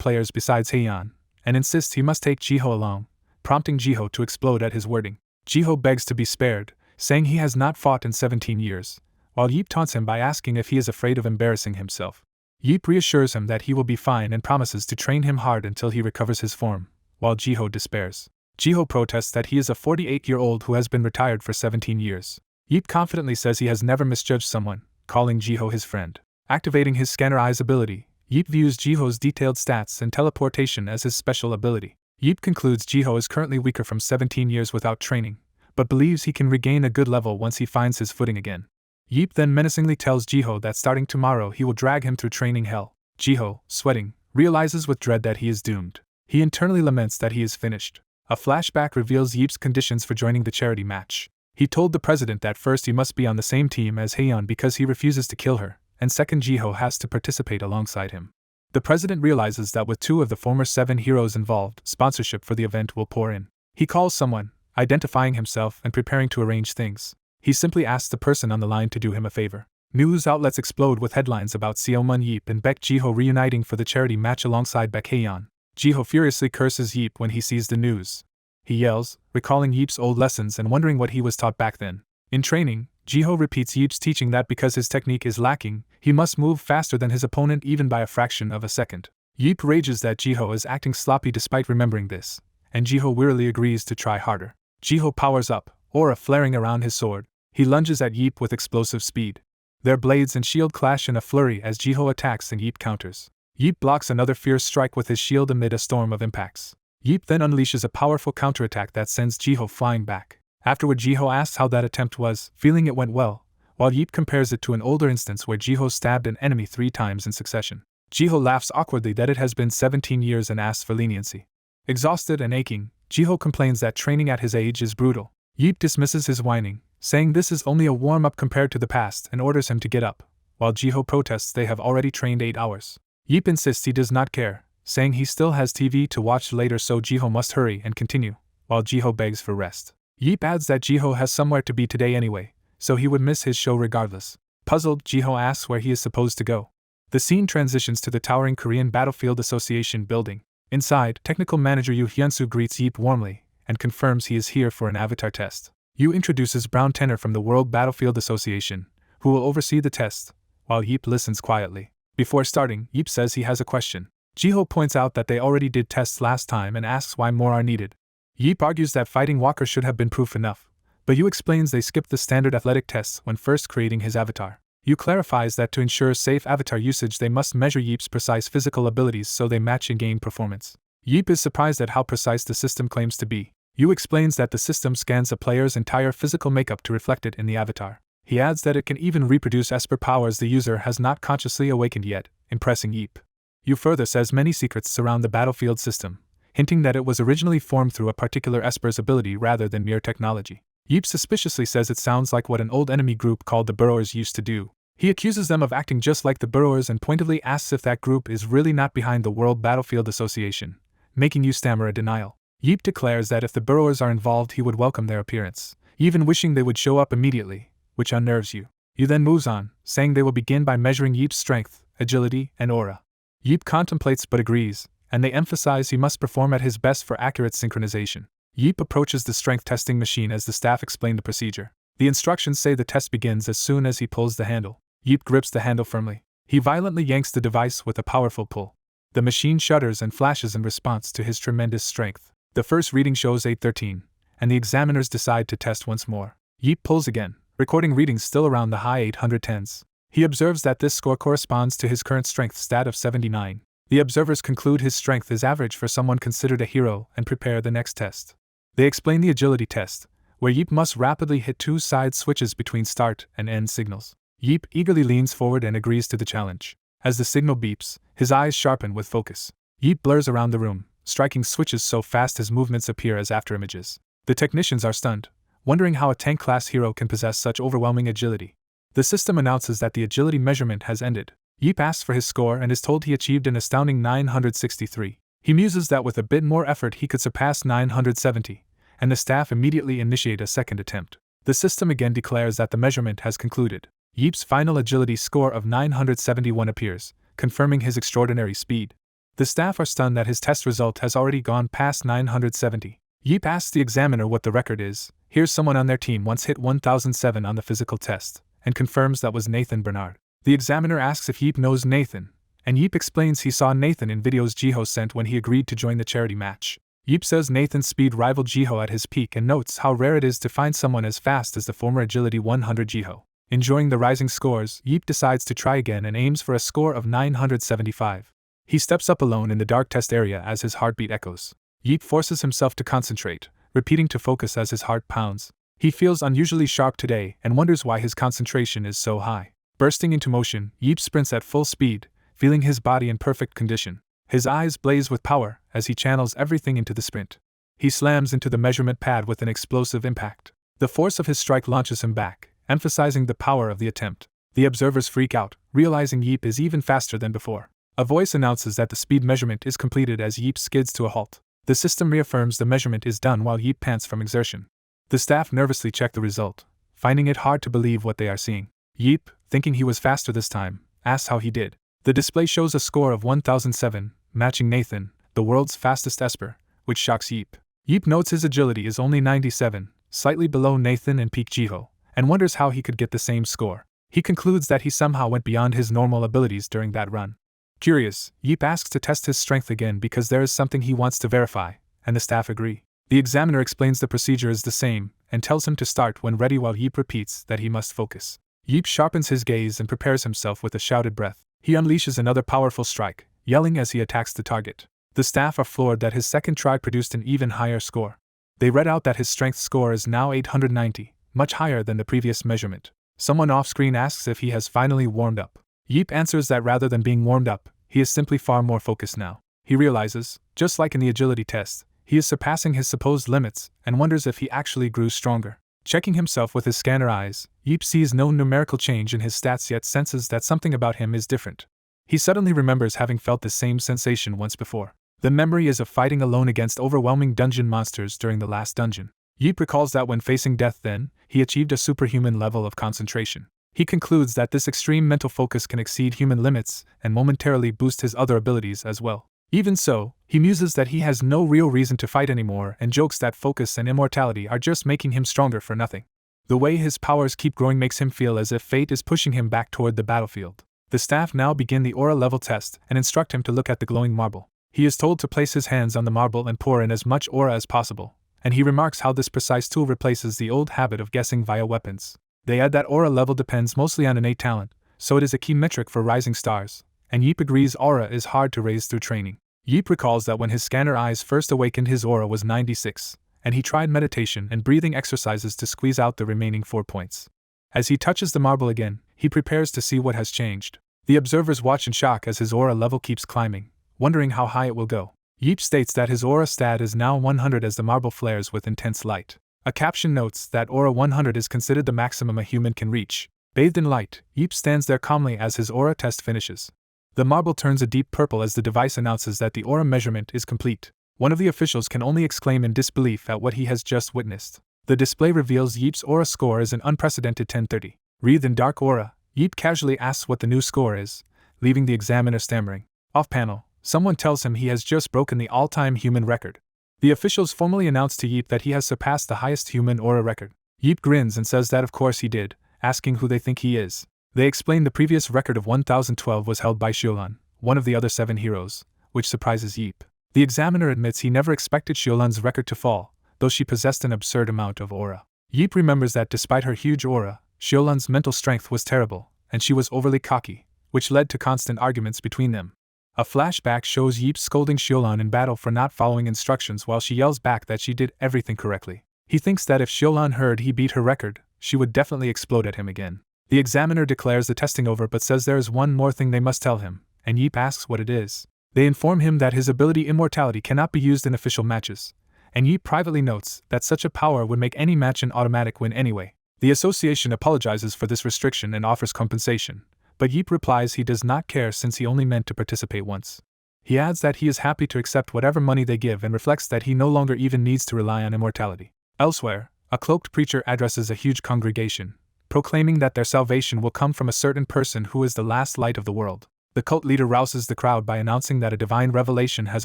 players besides Hyeon, and insists he must take Jiho along, prompting Jiho to explode at his wording. Jiho begs to be spared, saying he has not fought in 17 years, while Yeep taunts him by asking if he is afraid of embarrassing himself. Yeep reassures him that he will be fine and promises to train him hard until he recovers his form, while Jiho despairs. Jiho protests that he is a 48-year-old who has been retired for 17 years. Yeep confidently says he has never misjudged someone, calling Jiho his friend. Activating his scanner eyes ability, Yeep views Jiho's detailed stats and teleportation as his special ability. Yeep concludes Jiho is currently weaker from 17 years without training, but believes he can regain a good level once he finds his footing again. Yeep then menacingly tells Jiho that starting tomorrow he will drag him through training hell. Jiho, sweating, realizes with dread that he is doomed. He internally laments that he is finished. A flashback reveals Yeep's conditions for joining the charity match. He told the president that first he must be on the same team as Haeyeon because he refuses to kill her, and second Jiho has to participate alongside him. The president realizes that with 2 of the former 7 heroes involved, sponsorship for the event will pour in. He calls someone, identifying himself and preparing to arrange things. He simply asks the person on the line to do him a favor. News outlets explode with headlines about Seomun Yeep and Baek Jiho reuniting for the charity match alongside Baek Haeyeon. Jiho furiously curses Yeep when he sees the news. He yells, recalling Yeep's old lessons and wondering what he was taught back then. In training, Jiho repeats Yeep's teaching that because his technique is lacking, he must move faster than his opponent even by a fraction of a second. Yeep rages that Jiho is acting sloppy despite remembering this, and Jiho wearily agrees to try harder. Jiho powers up, aura flaring around his sword. He lunges at Yeep with explosive speed. Their blades and shield clash in a flurry as Jiho attacks and Yeep counters. Yeep blocks another fierce strike with his shield amid a storm of impacts. Yeep then unleashes a powerful counterattack that sends Jiho flying back. Afterward, Jiho asks how that attempt was, feeling it went well, while Yeep compares it to an older instance where Jiho stabbed an enemy 3 times in succession. Jiho laughs awkwardly that it has been 17 years and asks for leniency. Exhausted and aching, Jiho complains that training at his age is brutal. Yeep dismisses his whining, saying this is only a warm-up compared to the past and orders him to get up, while Jiho protests they have already trained 8 hours. Yeep insists he does not care, saying he still has TV to watch later so Jiho must hurry and continue, while Jiho begs for rest. Yeep adds that Jiho has somewhere to be today anyway, so he would miss his show regardless. Puzzled, Jiho asks where he is supposed to go. The scene transitions to the towering Korean Battlefield Association building. Inside, technical manager Yoo Hyun-soo greets Yeep warmly and confirms he is here for an avatar test. Yoo introduces Brown Tenor from the World Battlefield Association, who will oversee the test, while Yeep listens quietly. Before starting, Yeep says he has a question. Jiho points out that they already did tests last time and asks why more are needed. Yeep argues that fighting walkers should have been proof enough, but Yoo explains they skipped the standard athletic tests when first creating his avatar. Yoo clarifies that to ensure safe avatar usage they must measure Yeep's precise physical abilities so they match in-game performance. Yeep is surprised at how precise the system claims to be. Yoo explains that the system scans a player's entire physical makeup to reflect it in the avatar. He adds that it can even reproduce Esper powers the user has not consciously awakened yet, impressing Yeep. Yoo further says many secrets surround the battlefield system, hinting that it was originally formed through a particular Esper's ability rather than mere technology. Yeep suspiciously says it sounds like what an old enemy group called the Burrowers used to do. He accuses them of acting just like the Burrowers and pointedly asks if that group is really not behind the World Battlefield Association, making Yoo stammer a denial. Yeep declares that if the Burrowers are involved he would welcome their appearance, even wishing they would show up immediately, which unnerves Yoo. Yoo then moves on, saying they will begin by measuring Yeep's strength, agility, and aura. Yeep contemplates but agrees, and they emphasize he must perform at his best for accurate synchronization. Yeep approaches the strength testing machine as the staff explain the procedure. The instructions say the test begins as soon as he pulls the handle. Yeep grips the handle firmly. He violently yanks the device with a powerful pull. The machine shudders and flashes in response to his tremendous strength. The first reading shows 813, and the examiners decide to test once more. Yeep pulls again, recording readings still around the high 810s. He observes that this score corresponds to his current strength stat of 79. The observers conclude his strength is average for someone considered a hero and prepare the next test. They explain the agility test, where Yeep must rapidly hit 2 side switches between start and end signals. Yeep eagerly leans forward and agrees to the challenge. As the signal beeps, his eyes sharpen with focus. Yeep blurs around the room, striking switches so fast his movements appear as afterimages. The technicians are stunned, wondering how a tank-class hero can possess such overwhelming agility. The system announces that the agility measurement has ended. Yeep asks for his score and is told he achieved an astounding 963. He muses that with a bit more effort he could surpass 970, and the staff immediately initiate a second attempt. The system again declares that the measurement has concluded. Yeep's final agility score of 971 appears, confirming his extraordinary speed. The staff are stunned that his test result has already gone past 970. Yip asks the examiner what the record is. Here's someone on their team once hit 1007 on the physical test, and confirms that was Nathan Bernard. The examiner asks if Yip knows Nathan, and Yip explains he saw Nathan in videos Jiho sent when he agreed to join the charity match. Yip says Nathan's speed rivaled Jiho at his peak and notes how rare it is to find someone as fast as the former Agility 100 Jiho. Enjoying the rising scores, Yip decides to try again and aims for a score of 975. He steps up alone in the dark test area as his heartbeat echoes. Yip forces himself to concentrate, repeating to focus as his heart pounds. He feels unusually sharp today and wonders why his concentration is so high. Bursting into motion, Yip sprints at full speed, feeling his body in perfect condition. His eyes blaze with power as he channels everything into the sprint. He slams into the measurement pad with an explosive impact. The force of his strike launches him back, emphasizing the power of the attempt. The observers freak out, realizing Yip is even faster than before. A voice announces that the speed measurement is completed as Yip skids to a halt. The system reaffirms the measurement is done while Yip pants from exertion. The staff nervously check the result, finding it hard to believe what they are seeing. Yip, thinking he was faster this time, asks how he did. The display shows a score of 1007, matching Nathan, the world's fastest Esper, which shocks Yip. Yip notes his agility is only 97, slightly below Nathan and peak Jiho, and wonders how he could get the same score. He concludes that he somehow went beyond his normal abilities during that run. Curious, Yip asks to test his strength again because there is something he wants to verify, and the staff agree. The examiner explains the procedure is the same, and tells him to start when ready while Yip repeats that he must focus. Yip sharpens his gaze and prepares himself with a shouted breath. He unleashes another powerful strike, yelling as he attacks the target. The staff are floored that his second try produced an even higher score. They read out that his strength score is now 890, much higher than the previous measurement. Someone off-screen asks if he has finally warmed up. Yip answers that rather than being warmed up, he is simply far more focused now. He realizes, just like in the agility test, he is surpassing his supposed limits and wonders if he actually grew stronger. Checking himself with his scanner eyes, Yip sees no numerical change in his stats yet senses that something about him is different. He suddenly remembers having felt the same sensation once before. The memory is of fighting alone against overwhelming dungeon monsters during the last dungeon. Yip recalls that when facing death then, he achieved a superhuman level of concentration. He concludes that this extreme mental focus can exceed human limits and momentarily boost his other abilities as well. Even so, he muses that he has no real reason to fight anymore and jokes that focus and immortality are just making him stronger for nothing. The way his powers keep growing makes him feel as if fate is pushing him back toward the battlefield. The staff now begin the aura level test and instruct him to look at the glowing marble. He is told to place his hands on the marble and pour in as much aura as possible, and he remarks how this precise tool replaces the old habit of guessing via weapons. They add that aura level depends mostly on innate talent, so it is a key metric for rising stars, and Yip agrees aura is hard to raise through training. Yip recalls that when his scanner eyes first awakened his aura was 96, and he tried meditation and breathing exercises to squeeze out the remaining 4 points. As he touches the marble again, he prepares to see what has changed. The observers watch in shock as his aura level keeps climbing, wondering how high it will go. Yip states that his aura stat is now 100 as the marble flares with intense light. A caption notes that aura 100 is considered the maximum a human can reach. Bathed in light, Yip stands there calmly as his aura test finishes. The marble turns a deep purple as the device announces that the aura measurement is complete. One of the officials can only exclaim in disbelief at what he has just witnessed. The display reveals Yip's aura score is an unprecedented 1030. Wreathed in dark aura, Yip casually asks what the new score is, leaving the examiner stammering. Off-panel, someone tells him he has just broken the all-time human record. The officials formally announce to Yip that he has surpassed the highest human aura record. Yip grins and says that of course he did, asking who they think he is. They explain the previous record of 1012 was held by Shuran, one of the other 7 heroes, which surprises Yip. The examiner admits he never expected Shuran's record to fall, though she possessed an absurd amount of aura. Yip remembers that despite her huge aura, Shuran's mental strength was terrible, and she was overly cocky, which led to constant arguments between them. A flashback shows Yip scolding Shuran in battle for not following instructions while she yells back that she did everything correctly. He thinks that if Shuran heard he beat her record, she would definitely explode at him again. The examiner declares the testing over but says there is one more thing they must tell him, and Yip asks what it is. They inform him that his ability immortality cannot be used in official matches, and Yip privately notes that such a power would make any match an automatic win anyway. The association apologizes for this restriction and offers compensation, but Yip replies he does not care since he only meant to participate once. He adds that he is happy to accept whatever money they give and reflects that he no longer even needs to rely on immortality. Elsewhere, a cloaked preacher addresses a huge congregation, proclaiming that their salvation will come from a certain person who is the last light of the world. The cult leader rouses the crowd by announcing that a divine revelation has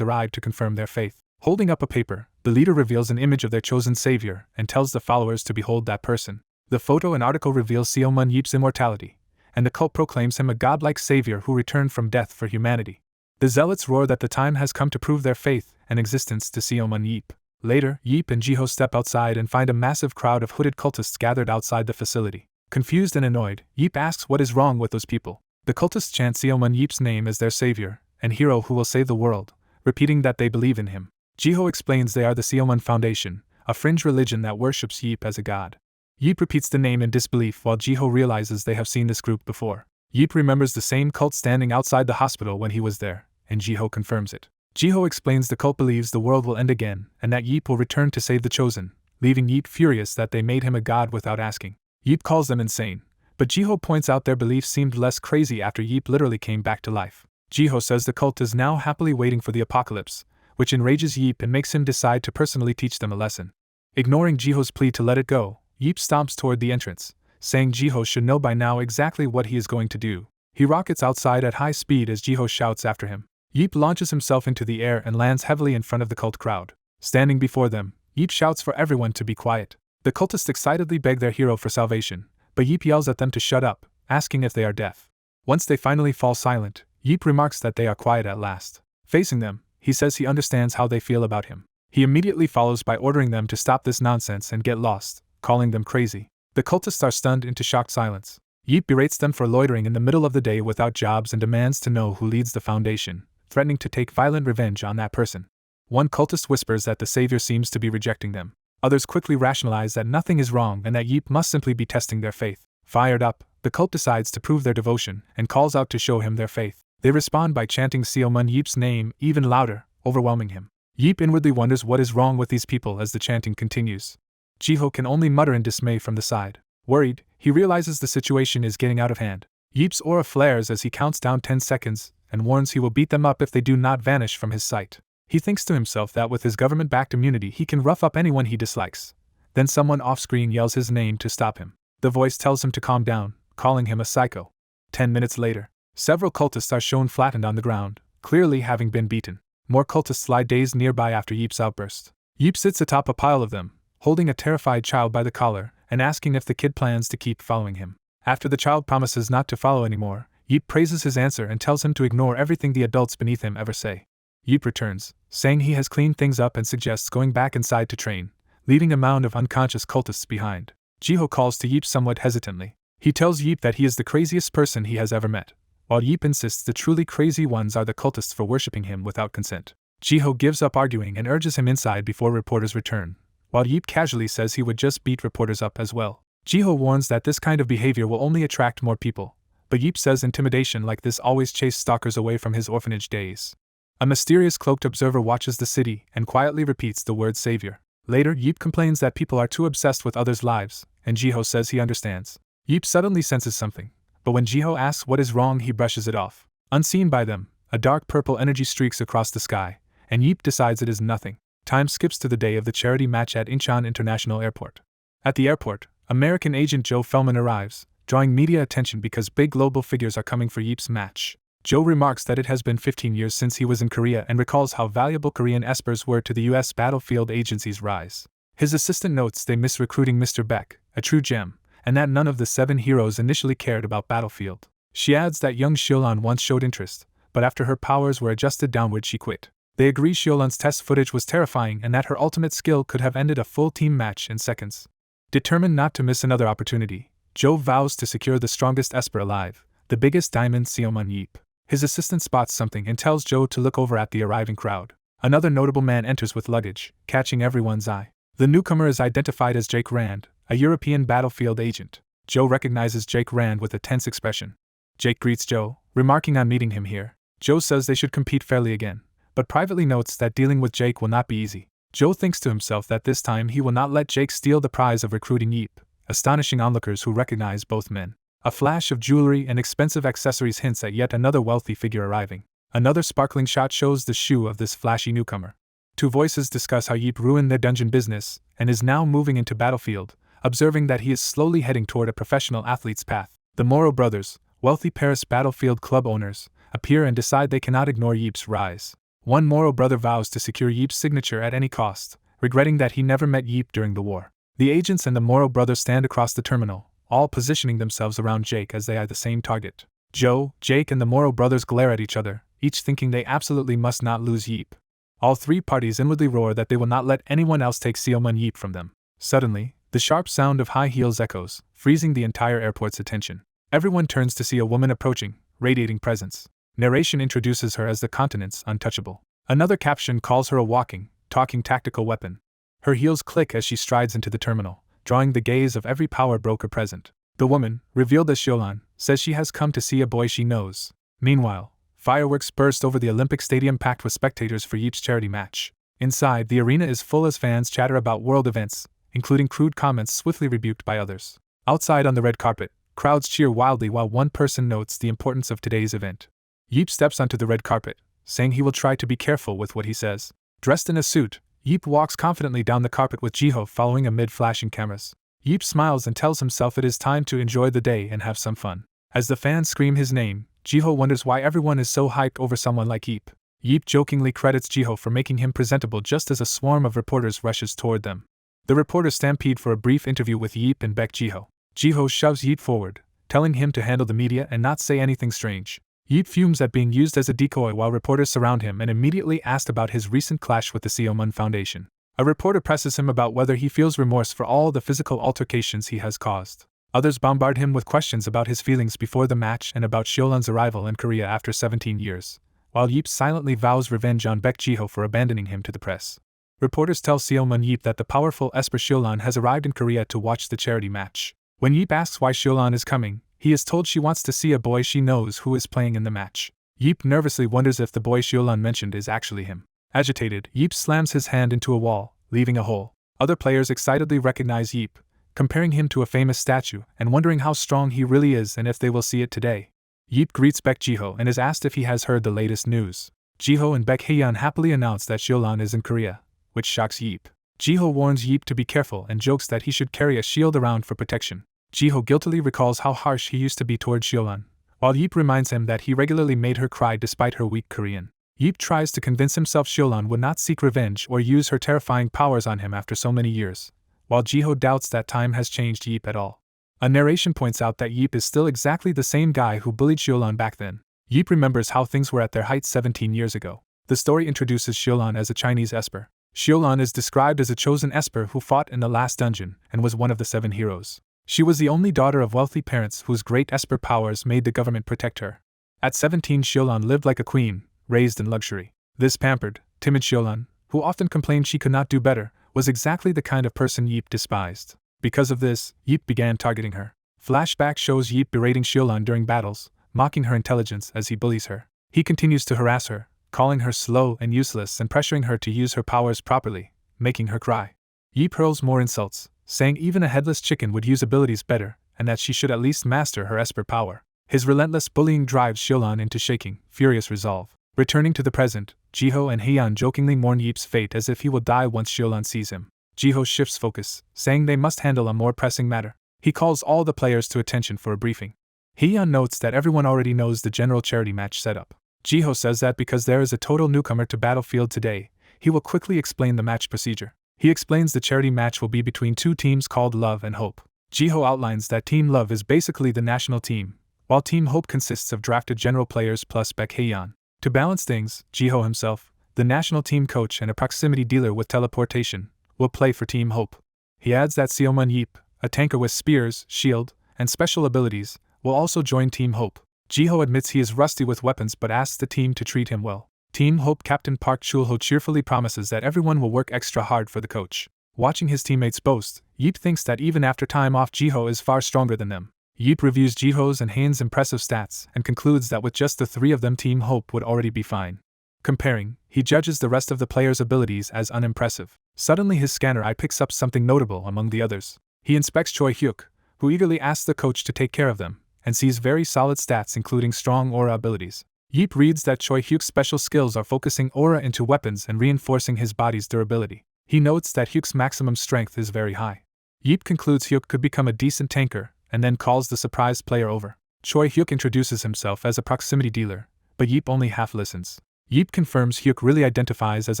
arrived to confirm their faith. Holding up a paper, the leader reveals an image of their chosen savior and tells the followers to behold that person. The photo and article reveal Seomun Yeep's immortality, and the cult proclaims him a godlike savior who returned from death for humanity. The zealots roar that the time has come to prove their faith and existence to Seomun Yeep. Later, Yeep and Jiho step outside and find a massive crowd of hooded cultists gathered outside the facility. Confused and annoyed, Yeep asks what is wrong with those people. The cultists chant Seomun Yeep's name as their savior and hero who will save the world, repeating that they believe in him. Jiho explains they are the Seomun Foundation, a fringe religion that worships Yeep as a god. Yeep repeats the name in disbelief while Jiho realizes they have seen this group before. Yeep remembers the same cult standing outside the hospital when he was there, and Jiho confirms it. Jiho explains the cult believes the world will end again and that Yeep will return to save the chosen, leaving Yeep furious that they made him a god without asking. Yeep calls them insane, but Jiho points out their beliefs seemed less crazy after Yeep literally came back to life. Jiho says the cult is now happily waiting for the apocalypse, which enrages Yeep and makes him decide to personally teach them a lesson. Ignoring Jiho's plea to let it go, Yeep stomps toward the entrance, saying Jiho should know by now exactly what he is going to do. He rockets outside at high speed as Jiho shouts after him. Yeep launches himself into the air and lands heavily in front of the cult crowd. Standing before them, Yeep shouts for everyone to be quiet. The cultists excitedly beg their hero for salvation, but Yeep yells at them to shut up, asking if they are deaf. Once they finally fall silent, Yeep remarks that they are quiet at last. Facing them, he says he understands how they feel about him. He immediately follows by ordering them to stop this nonsense and get lost, calling them crazy. The cultists are stunned into shocked silence. Yeep berates them for loitering in the middle of the day without jobs and demands to know who leads the foundation, threatening to take violent revenge on that person. One cultist whispers that the savior seems to be rejecting them. Others quickly rationalize that nothing is wrong and that Yeep must simply be testing their faith. Fired up, the cult decides to prove their devotion and calls out to show him their faith. They respond by chanting Seomun Yeep's name even louder, overwhelming him. Yeep inwardly wonders what is wrong with these people as the chanting continues. Jiho can only mutter in dismay from the side. Worried, he realizes the situation is getting out of hand. Yeep's aura flares as he counts down 10 seconds and warns he will beat them up if they do not vanish from his sight. He thinks to himself that with his government-backed immunity he can rough up anyone he dislikes. Then someone off-screen yells his name to stop him. The voice tells him to calm down, calling him a psycho. 10 minutes later, several cultists are shown flattened on the ground, clearly having been beaten. More cultists lie dazed nearby after Yeep's outburst. Yeep sits atop a pile of them, holding a terrified child by the collar and asking if the kid plans to keep following him. After the child promises not to follow anymore, Yeep praises his answer and tells him to ignore everything the adults beneath him ever say. Yeep returns, saying he has cleaned things up and suggests going back inside to train, leaving a mound of unconscious cultists behind. Jiho calls to Yeep somewhat hesitantly. He tells Yeep that he is the craziest person he has ever met, while Yeep insists the truly crazy ones are the cultists for worshipping him without consent. Jiho gives up arguing and urges him inside before reporters return, while Yeep casually says he would just beat reporters up as well. Jiho warns that this kind of behavior will only attract more people, but Yeep says intimidation like this always chased stalkers away from his orphanage days. A mysterious cloaked observer watches the city and quietly repeats the word savior. Later, Yeep complains that people are too obsessed with others' lives, and Jiho says he understands. Yeep suddenly senses something, but when Jiho asks what is wrong he brushes it off. Unseen by them, a dark purple energy streaks across the sky, and Yeep decides it is nothing. Time skips to the day of the charity match at Incheon International Airport. At the airport, American agent Joe Fellman arrives, drawing media attention because big global figures are coming for Yeep's match. Joe remarks that it has been 15 years since he was in Korea and recalls how valuable Korean espers were to the U.S. battlefield agency's rise. His assistant notes they miss recruiting Mr. Beck, a true gem, and that none of the 7 heroes initially cared about battlefield. She adds that young Shuran once showed interest, but after her powers were adjusted downward she quit. They agree Shuran's test footage was terrifying and that her ultimate skill could have ended a full team match in seconds. Determined not to miss another opportunity, Joe vows to secure the strongest Esper alive, the biggest diamond Seomun Yeep. His assistant spots something and tells Joe to look over at the arriving crowd. Another notable man enters with luggage, catching everyone's eye. The newcomer is identified as Jake Rand, a European battlefield agent. Joe recognizes Jake Rand with a tense expression. Jake greets Joe, remarking on meeting him here. Joe says they should compete fairly again, but privately notes that dealing with Jake will not be easy. Joe thinks to himself that this time he will not let Jake steal the prize of recruiting Yeep, astonishing onlookers who recognize both men. A flash of jewelry and expensive accessories hints at yet another wealthy figure arriving. Another sparkling shot shows the shoe of this flashy newcomer. 2 voices discuss how Yeep ruined their dungeon business and is now moving into battlefield, observing that he is slowly heading toward a professional athlete's path. The Moro brothers, wealthy Paris battlefield club owners, appear and decide they cannot ignore Yeep's rise. One Moro brother vows to secure Yeep's signature at any cost, regretting that he never met Yeep during the war. The agents and the Moro brothers stand across the terminal, all positioning themselves around Jake as they eye the same target. Joe, Jake, and the Moro brothers glare at each other, each thinking they absolutely must not lose Yeep. All three parties inwardly roar that they will not let anyone else take Superhuman Yeep from them. Suddenly, the sharp sound of high heels echoes, freezing the entire airport's attention. Everyone turns to see a woman approaching, radiating presence. Narration introduces her as the continent's untouchable. Another caption calls her a walking, talking tactical weapon. Her heels click as she strides into the terminal, drawing the gaze of every power broker present. The woman, revealed as Shuran, says she has come to see a boy she knows. Meanwhile, fireworks burst over the Olympic Stadium packed with spectators for Yeep's charity match. Inside, the arena is full as fans chatter about world events, including crude comments swiftly rebuked by others. Outside on the red carpet, crowds cheer wildly while one person notes the importance of today's event. Yeep steps onto the red carpet, saying he will try to be careful with what he says. Dressed in a suit, Yeep walks confidently down the carpet with Jiho following amid flashing cameras. Yeep smiles and tells himself it is time to enjoy the day and have some fun. As the fans scream his name, Jiho wonders why everyone is so hyped over someone like Yeep. Yeep jokingly credits Jiho for making him presentable just as a swarm of reporters rushes toward them. The reporters stampede for a brief interview with Yeep and Beck Jiho. Jiho shoves Yeep forward, telling him to handle the media and not say anything strange. Yeep fumes at being used as a decoy while reporters surround him and immediately asked about his recent clash with the Superhuman Foundation. A reporter presses him about whether he feels remorse for all the physical altercations he has caused. Others bombard him with questions about his feelings before the match and about Shuran's arrival in Korea after 17 years, while Yeep silently vows revenge on Beck Jiho for abandoning him to the press. Reporters tell Superhuman Yeep that the powerful Esper Shuran has arrived in Korea to watch the charity match. When Yeep asks why Shuran is coming, he is told she wants to see a boy she knows who is playing in the match. Yeep nervously wonders if the boy Shuran mentioned is actually him. Agitated, Yeep slams his hand into a wall, leaving a hole. Other players excitedly recognize Yeep, comparing him to a famous statue and wondering how strong he really is and if they will see it today. Yeep greets Beck Jiho and is asked if he has heard the latest news. Jiho and Beck Hyeon happily announce that Shuran is in Korea, which shocks Yeep. Jiho warns Yeep to be careful and jokes that he should carry a shield around for protection. Jiho guiltily recalls how harsh he used to be toward Shuran, while Yeep reminds him that he regularly made her cry despite her weak Korean. Yeep tries to convince himself Shuran would not seek revenge or use her terrifying powers on him after so many years, while Jiho doubts that time has changed Yeep at all. A narration points out that Yeep is still exactly the same guy who bullied Shuran back then. Yeep remembers how things were at their height 17 years ago. The story introduces Shuran as a Chinese Esper. Shuran is described as a chosen Esper who fought in the last dungeon and was one of the 7 heroes. She was the only daughter of wealthy parents whose great Esper powers made the government protect her. At 17, Shuran lived like a queen, raised in luxury. This pampered, timid Shuran, who often complained she could not do better, was exactly the kind of person Yeep despised. Because of this, Yeep began targeting her. Flashback shows Yeep berating Shuran during battles, mocking her intelligence as he bullies her. He continues to harass her, calling her slow and useless and pressuring her to use her powers properly, making her cry. Yeep hurls more insults, saying even a headless chicken would use abilities better, and that she should at least master her Esper power. His relentless bullying drives Shuran into shaking, furious resolve. Returning to the present, Jiho and Hyeon jokingly mourn Yeep's fate as if he will die once Shuran sees him. Jiho shifts focus, saying they must handle a more pressing matter. He calls all the players to attention for a briefing. Hyeon notes that everyone already knows the general charity match setup. Jiho says that because there is a total newcomer to Battlefield today, he will quickly explain the match procedure. He explains the charity match will be between 2 teams called Love and Hope. Jiho outlines that Team Love is basically the national team, while Team Hope consists of drafted general players plus Beck Hyeon. To balance things, Jiho himself, the national team coach and a proximity dealer with teleportation, will play for Team Hope. He adds that Superhuman Yeep, a tanker with spears, shield, and special abilities, will also join Team Hope. Jiho admits he is rusty with weapons but asks the team to treat him well. Team Hope Captain Park Chulho cheerfully promises that everyone will work extra hard for the coach. Watching his teammates boast, Yeep thinks that even after time off Jiho is far stronger than them. Yeep reviews Jiho's and Hane's impressive stats and concludes that with just the 3 of them Team Hope would already be fine. Comparing, he judges the rest of the players' abilities as unimpressive. Suddenly his scanner eye picks up something notable among the others. He inspects Choy Huk, who eagerly asks the coach to take care of them, and sees very solid stats including strong aura abilities. Yeep reads that Choy Huk's special skills are focusing aura into weapons and reinforcing his body's durability. He notes that Huk's maximum strength is very high. Yeep concludes Huk could become a decent tanker, and then calls the surprised player over. Choy Huk introduces himself as a proximity dealer, but Yeep only half listens. Yeep confirms Huk really identifies as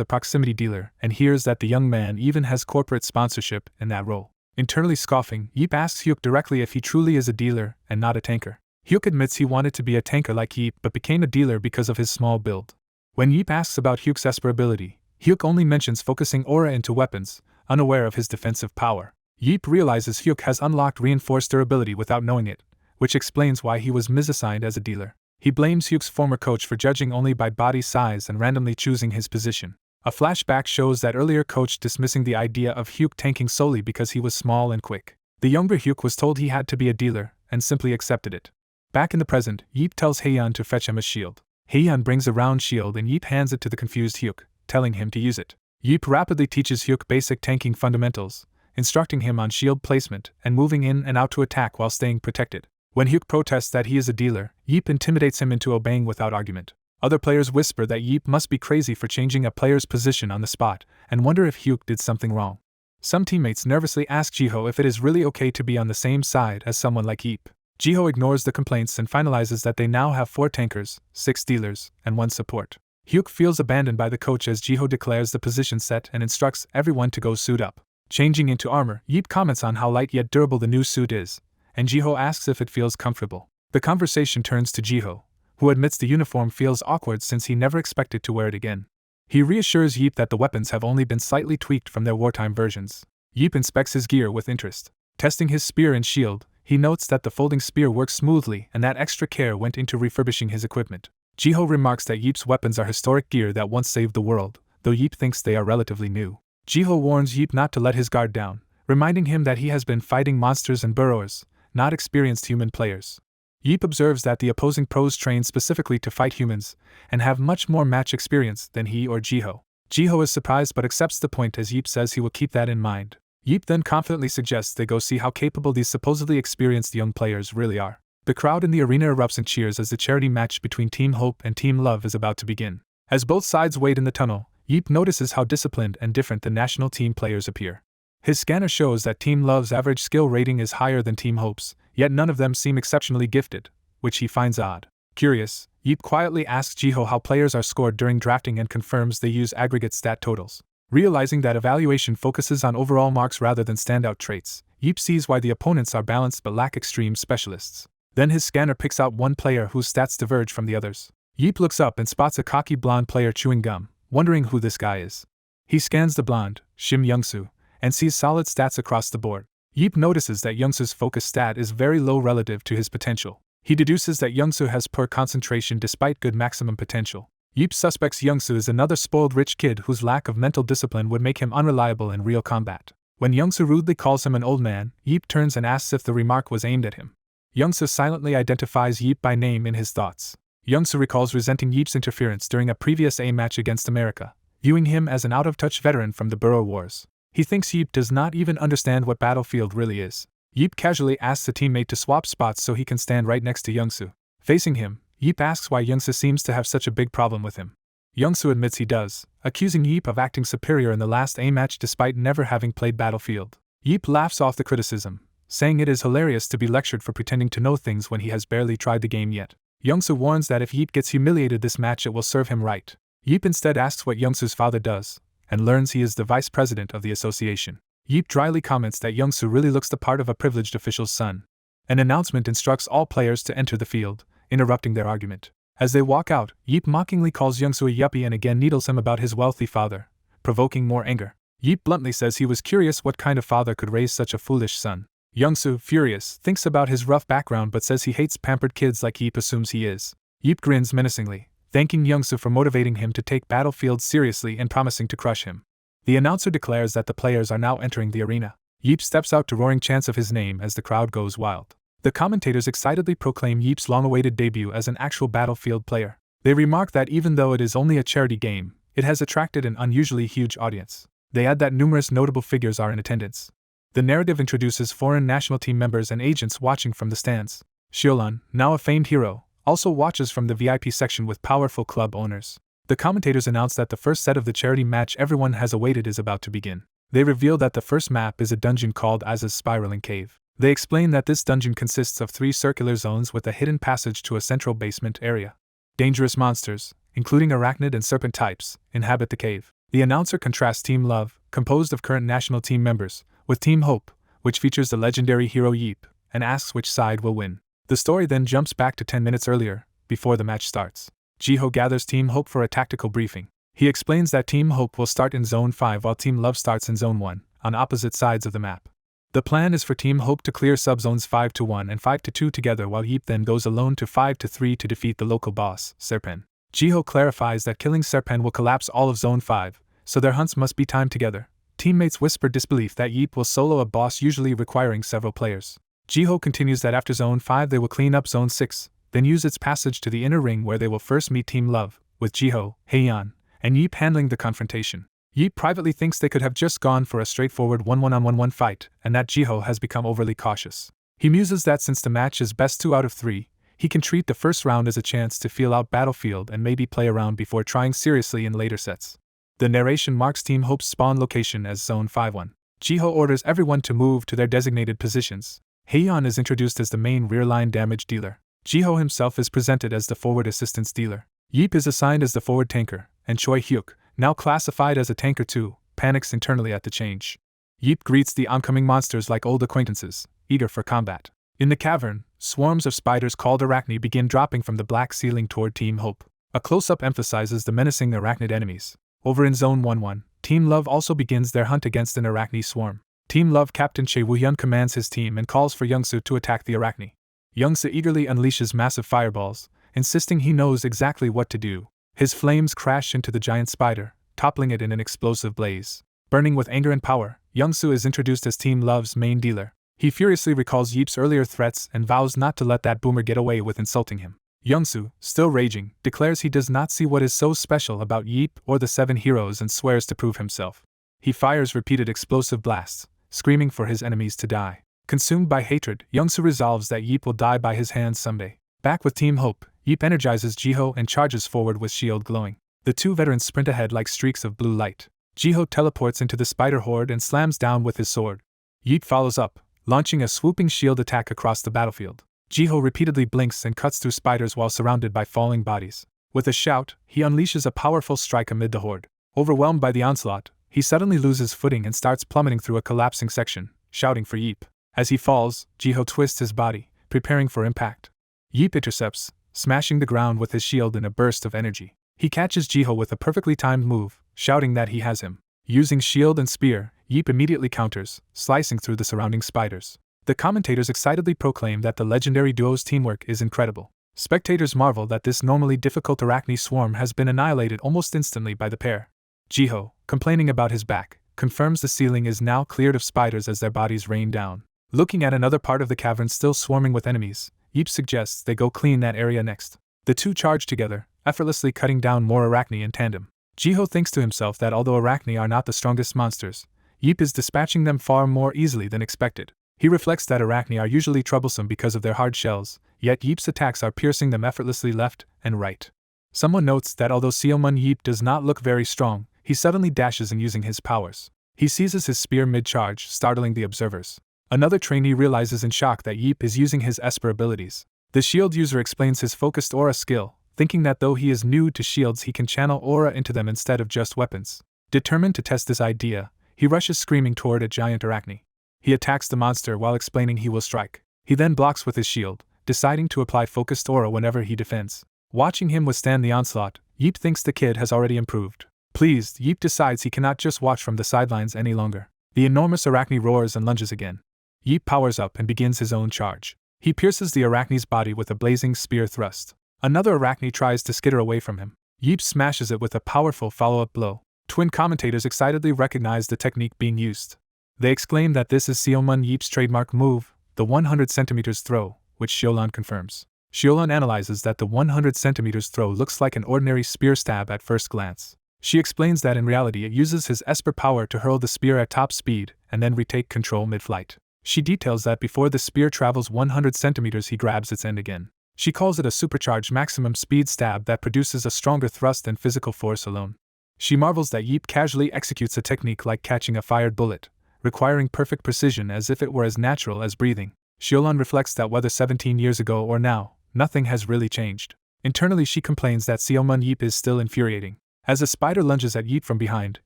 a proximity dealer and hears that the young man even has corporate sponsorship in that role. Internally scoffing, Yeep asks Huk directly if he truly is a dealer and not a tanker. Huk admits he wanted to be a tanker like Yeep but became a dealer because of his small build. When Yeep asks about Huk's Esper ability, Huk only mentions focusing aura into weapons, unaware of his defensive power. Yeep realizes Huk has unlocked reinforced durability without knowing it, which explains why he was misassigned as a dealer. He blames Huk's former coach for judging only by body size and randomly choosing his position. A flashback shows that earlier coach dismissing the idea of Huk tanking solely because he was small and quick. The younger Huk was told he had to be a dealer, and simply accepted it. Back in the present, Yeep tells Heian to fetch him a shield. Heian brings a round shield and Yeep hands it to the confused Huk, telling him to use it. Yeep rapidly teaches Huk basic tanking fundamentals, instructing him on shield placement and moving in and out to attack while staying protected. When Huk protests that he is a dealer, Yeep intimidates him into obeying without argument. Other players whisper that Yeep must be crazy for changing a player's position on the spot, and wonder if Huk did something wrong. Some teammates nervously ask Jiho if it is really okay to be on the same side as someone like Yeep. Jiho ignores the complaints and finalizes that they now have 4 tankers, 6 dealers, and 1 support. Huk feels abandoned by the coach as Jiho declares the position set and instructs everyone to go suit up. Changing into armor, Yeep comments on how light yet durable the new suit is, and Jiho asks if it feels comfortable. The conversation turns to Jiho, who admits the uniform feels awkward since he never expected to wear it again. He reassures Yeep that the weapons have only been slightly tweaked from their wartime versions. Yeep inspects his gear with interest. Testing his spear and shield, he notes that the folding spear works smoothly and that extra care went into refurbishing his equipment. Jiho remarks that Yeep's weapons are historic gear that once saved the world, though Yeep thinks they are relatively new. Jiho warns Yeep not to let his guard down, reminding him that he has been fighting monsters and burrowers, not experienced human players. Yeep observes that the opposing pros train specifically to fight humans, and have much more match experience than he or Jiho. Jiho is surprised but accepts the point as Yeep says he will keep that in mind. Yeep then confidently suggests they go see how capable these supposedly experienced young players really are. The crowd in the arena erupts in cheers as the charity match between Team Hope and Team Love is about to begin. As both sides wait in the tunnel, Yeep notices how disciplined and different the national team players appear. His scanner shows that Team Love's average skill rating is higher than Team Hope's, yet none of them seem exceptionally gifted, which he finds odd. Curious, Yeep quietly asks Jiho how players are scored during drafting and confirms they use aggregate stat totals. Realizing that evaluation focuses on overall marks rather than standout traits, Yeep sees why the opponents are balanced but lack extreme specialists. Then his scanner picks out one player whose stats diverge from the others. Yeep looks up and spots a cocky blonde player chewing gum, wondering who this guy is. He scans the blonde, Shim Youngsu, and sees solid stats across the board. Yeep notices that Youngsu's focus stat is very low relative to his potential. He deduces that Youngsu has poor concentration despite good maximum potential. Yeep suspects Youngsu is another spoiled rich kid whose lack of mental discipline would make him unreliable in real combat. When Youngsu rudely calls him an old man, Yeep turns and asks if the remark was aimed at him. Youngsu silently identifies Yeep by name in his thoughts. Youngsu recalls resenting Yeep's interference during a previous A match against America, viewing him as an out-of-touch veteran from the Burrow Wars. He thinks Yeep does not even understand what Battlefield really is. Yeep casually asks a teammate to swap spots so he can stand right next to Youngsu. Facing him, Yeep asks why Youngsu seems to have such a big problem with him. Youngsu admits he does, accusing Yeep of acting superior in the last A match despite never having played Battlefield. Yeep laughs off the criticism, saying it is hilarious to be lectured for pretending to know things when he has barely tried the game yet. Youngsu warns that if Yeep gets humiliated this match it will serve him right. Yeep instead asks what Youngsu's father does, and learns he is the vice president of the association. Yeep dryly comments that Youngsu really looks the part of a privileged official's son. An announcement instructs all players to enter the field, interrupting their argument. As they walk out, Yeep mockingly calls Youngsu a yuppie and again needles him about his wealthy father, provoking more anger. Yeep bluntly says he was curious what kind of father could raise such a foolish son. Youngsu, furious, thinks about his rough background but says he hates pampered kids like Yeep assumes he is. Yeep grins menacingly, thanking Youngsu for motivating him to take Battlefield seriously and promising to crush him. The announcer declares that the players are now entering the arena. Yeep steps out to roaring chants of his name as the crowd goes wild. The commentators excitedly proclaim Yeep's long-awaited debut as an actual Battlefield player. They remark that even though it is only a charity game, it has attracted an unusually huge audience. They add that numerous notable figures are in attendance. The narrative introduces foreign national team members and agents watching from the stands. Shuran, now a famed hero, also watches from the VIP section with powerful club owners. The commentators announce that the first set of the charity match everyone has awaited is about to begin. They reveal that the first map is a dungeon called Az's Spiraling Cave. They explain that this dungeon consists of 3 circular zones with a hidden passage to a central basement area. Dangerous monsters, including arachnid and serpent types, inhabit the cave. The announcer contrasts Team Love, composed of current national team members, with Team Hope, which features the legendary hero Yeep, and asks which side will win. The story then jumps back to 10 minutes earlier, before the match starts. Jiho gathers Team Hope for a tactical briefing. He explains that Team Hope will start in Zone 5 while Team Love starts in Zone 1, on opposite sides of the map. The plan is for Team Hope to clear subzones 5-1 and 5-2 together, while Yeep then goes alone to 5-3 to defeat the local boss, Serpen. Jiho clarifies that killing Serpen will collapse all of Zone 5, so their hunts must be timed together. Teammates whisper disbelief that Yeep will solo a boss, usually requiring several players. Jiho continues that after Zone 5 they will clean up Zone 6, then use its passage to the inner ring where they will first meet Team Love, with Jiho, Heian, and Yeep handling the confrontation. Yeep privately thinks they could have just gone for a straightforward 1-1-on-1-1 fight, and that Jiho has become overly cautious. He muses that since the match is best 2 out of 3, he can treat the first round as a chance to feel out Battlefield and maybe play around before trying seriously in later sets. The narration marks Team Hope's spawn location as Zone 5-1. Jiho orders everyone to move to their designated positions. Heian is introduced as the main rear-line damage dealer. Jiho himself is presented as the forward assistance dealer. Yeep is assigned as the forward tanker, and Choy Huk, now classified as a tanker too, panics internally at the change. Yeep greets the oncoming monsters like old acquaintances, eager for combat. In the cavern, swarms of spiders called arachni begin dropping from the black ceiling toward Team Hope. A close-up emphasizes the menacing arachnid enemies. Over in Zone 1-1, Team Love also begins their hunt against an arachni swarm. Team Love Captain Chae Woo-hyun commands his team and calls for Youngsu to attack the arachni. Youngsu eagerly unleashes massive fireballs, insisting he knows exactly what to do. His flames crash into the giant spider, toppling it in an explosive blaze. Burning with anger and power, Youngsu is introduced as Team Love's main dealer. He furiously recalls Yeep's earlier threats and vows not to let that boomer get away with insulting him. Youngsu, still raging, declares he does not see what is so special about Yeep or the 7 heroes and swears to prove himself. He fires repeated explosive blasts, screaming for his enemies to die. Consumed by hatred, Youngsu resolves that Yeep will die by his hands someday. Back with Team Hope, Yeep energizes Jiho and charges forward with shield glowing. The 2 veterans sprint ahead like streaks of blue light. Jiho teleports into the spider horde and slams down with his sword. Yeep follows up, launching a swooping shield attack across the battlefield. Jiho repeatedly blinks and cuts through spiders while surrounded by falling bodies. With a shout, he unleashes a powerful strike amid the horde. Overwhelmed by the onslaught, he suddenly loses footing and starts plummeting through a collapsing section, shouting for Yeep. As he falls, Jiho twists his body, preparing for impact. Yeep intercepts, smashing the ground with his shield in a burst of energy. He catches Jiho with a perfectly timed move, shouting that he has him. Using shield and spear, Yeep immediately counters, slicing through the surrounding spiders. The commentators excitedly proclaim that the legendary duo's teamwork is incredible. Spectators marvel that this normally difficult arachni swarm has been annihilated almost instantly by the pair. Jiho, complaining about his back, confirms the ceiling is now cleared of spiders as their bodies rain down. Looking at another part of the cavern still swarming with enemies, Yeep suggests they go clean that area next. The 2 charge together, effortlessly cutting down more arachni in tandem. Jiho thinks to himself that although arachni are not the strongest monsters, Yeep is dispatching them far more easily than expected. He reflects that arachni are usually troublesome because of their hard shells, yet Yeep's attacks are piercing them effortlessly left and right. Someone notes that although Seomun Yeep does not look very strong, he suddenly dashes in using his powers. He seizes his spear mid-charge, startling the observers. Another trainee realizes in shock that Yeep is using his Esper abilities. The shield user explains his focused aura skill, thinking that though he is new to shields he can channel aura into them instead of just weapons. Determined to test this idea, he rushes screaming toward a giant arachni. He attacks the monster while explaining he will strike. He then blocks with his shield, deciding to apply focused aura whenever he defends. Watching him withstand the onslaught, Yeep thinks the kid has already improved. Pleased, Yeep decides he cannot just watch from the sidelines any longer. The enormous arachni roars and lunges again. Yeep powers up and begins his own charge. He pierces the arachni's body with a blazing spear thrust. Another arachni tries to skitter away from him. Yeep smashes it with a powerful follow-up blow. Twin commentators excitedly recognize the technique being used. They exclaim that this is Seomun Yeep's trademark move, the 100 cm throw, which Shuran confirms. Shuran analyzes that the 100 cm throw looks like an ordinary spear stab at first glance. She explains that in reality it uses his Esper power to hurl the spear at top speed and then retake control mid-flight. She details that before the spear travels 100 centimeters he grabs its end again. She calls it a supercharged maximum speed stab that produces a stronger thrust than physical force alone. She marvels that Yeep casually executes a technique like catching a fired bullet, requiring perfect precision as if it were as natural as breathing. Shuran reflects that whether 17 years ago or now, nothing has really changed. Internally she complains that Seomun Yeep is still infuriating. As a spider lunges at Yeep from behind,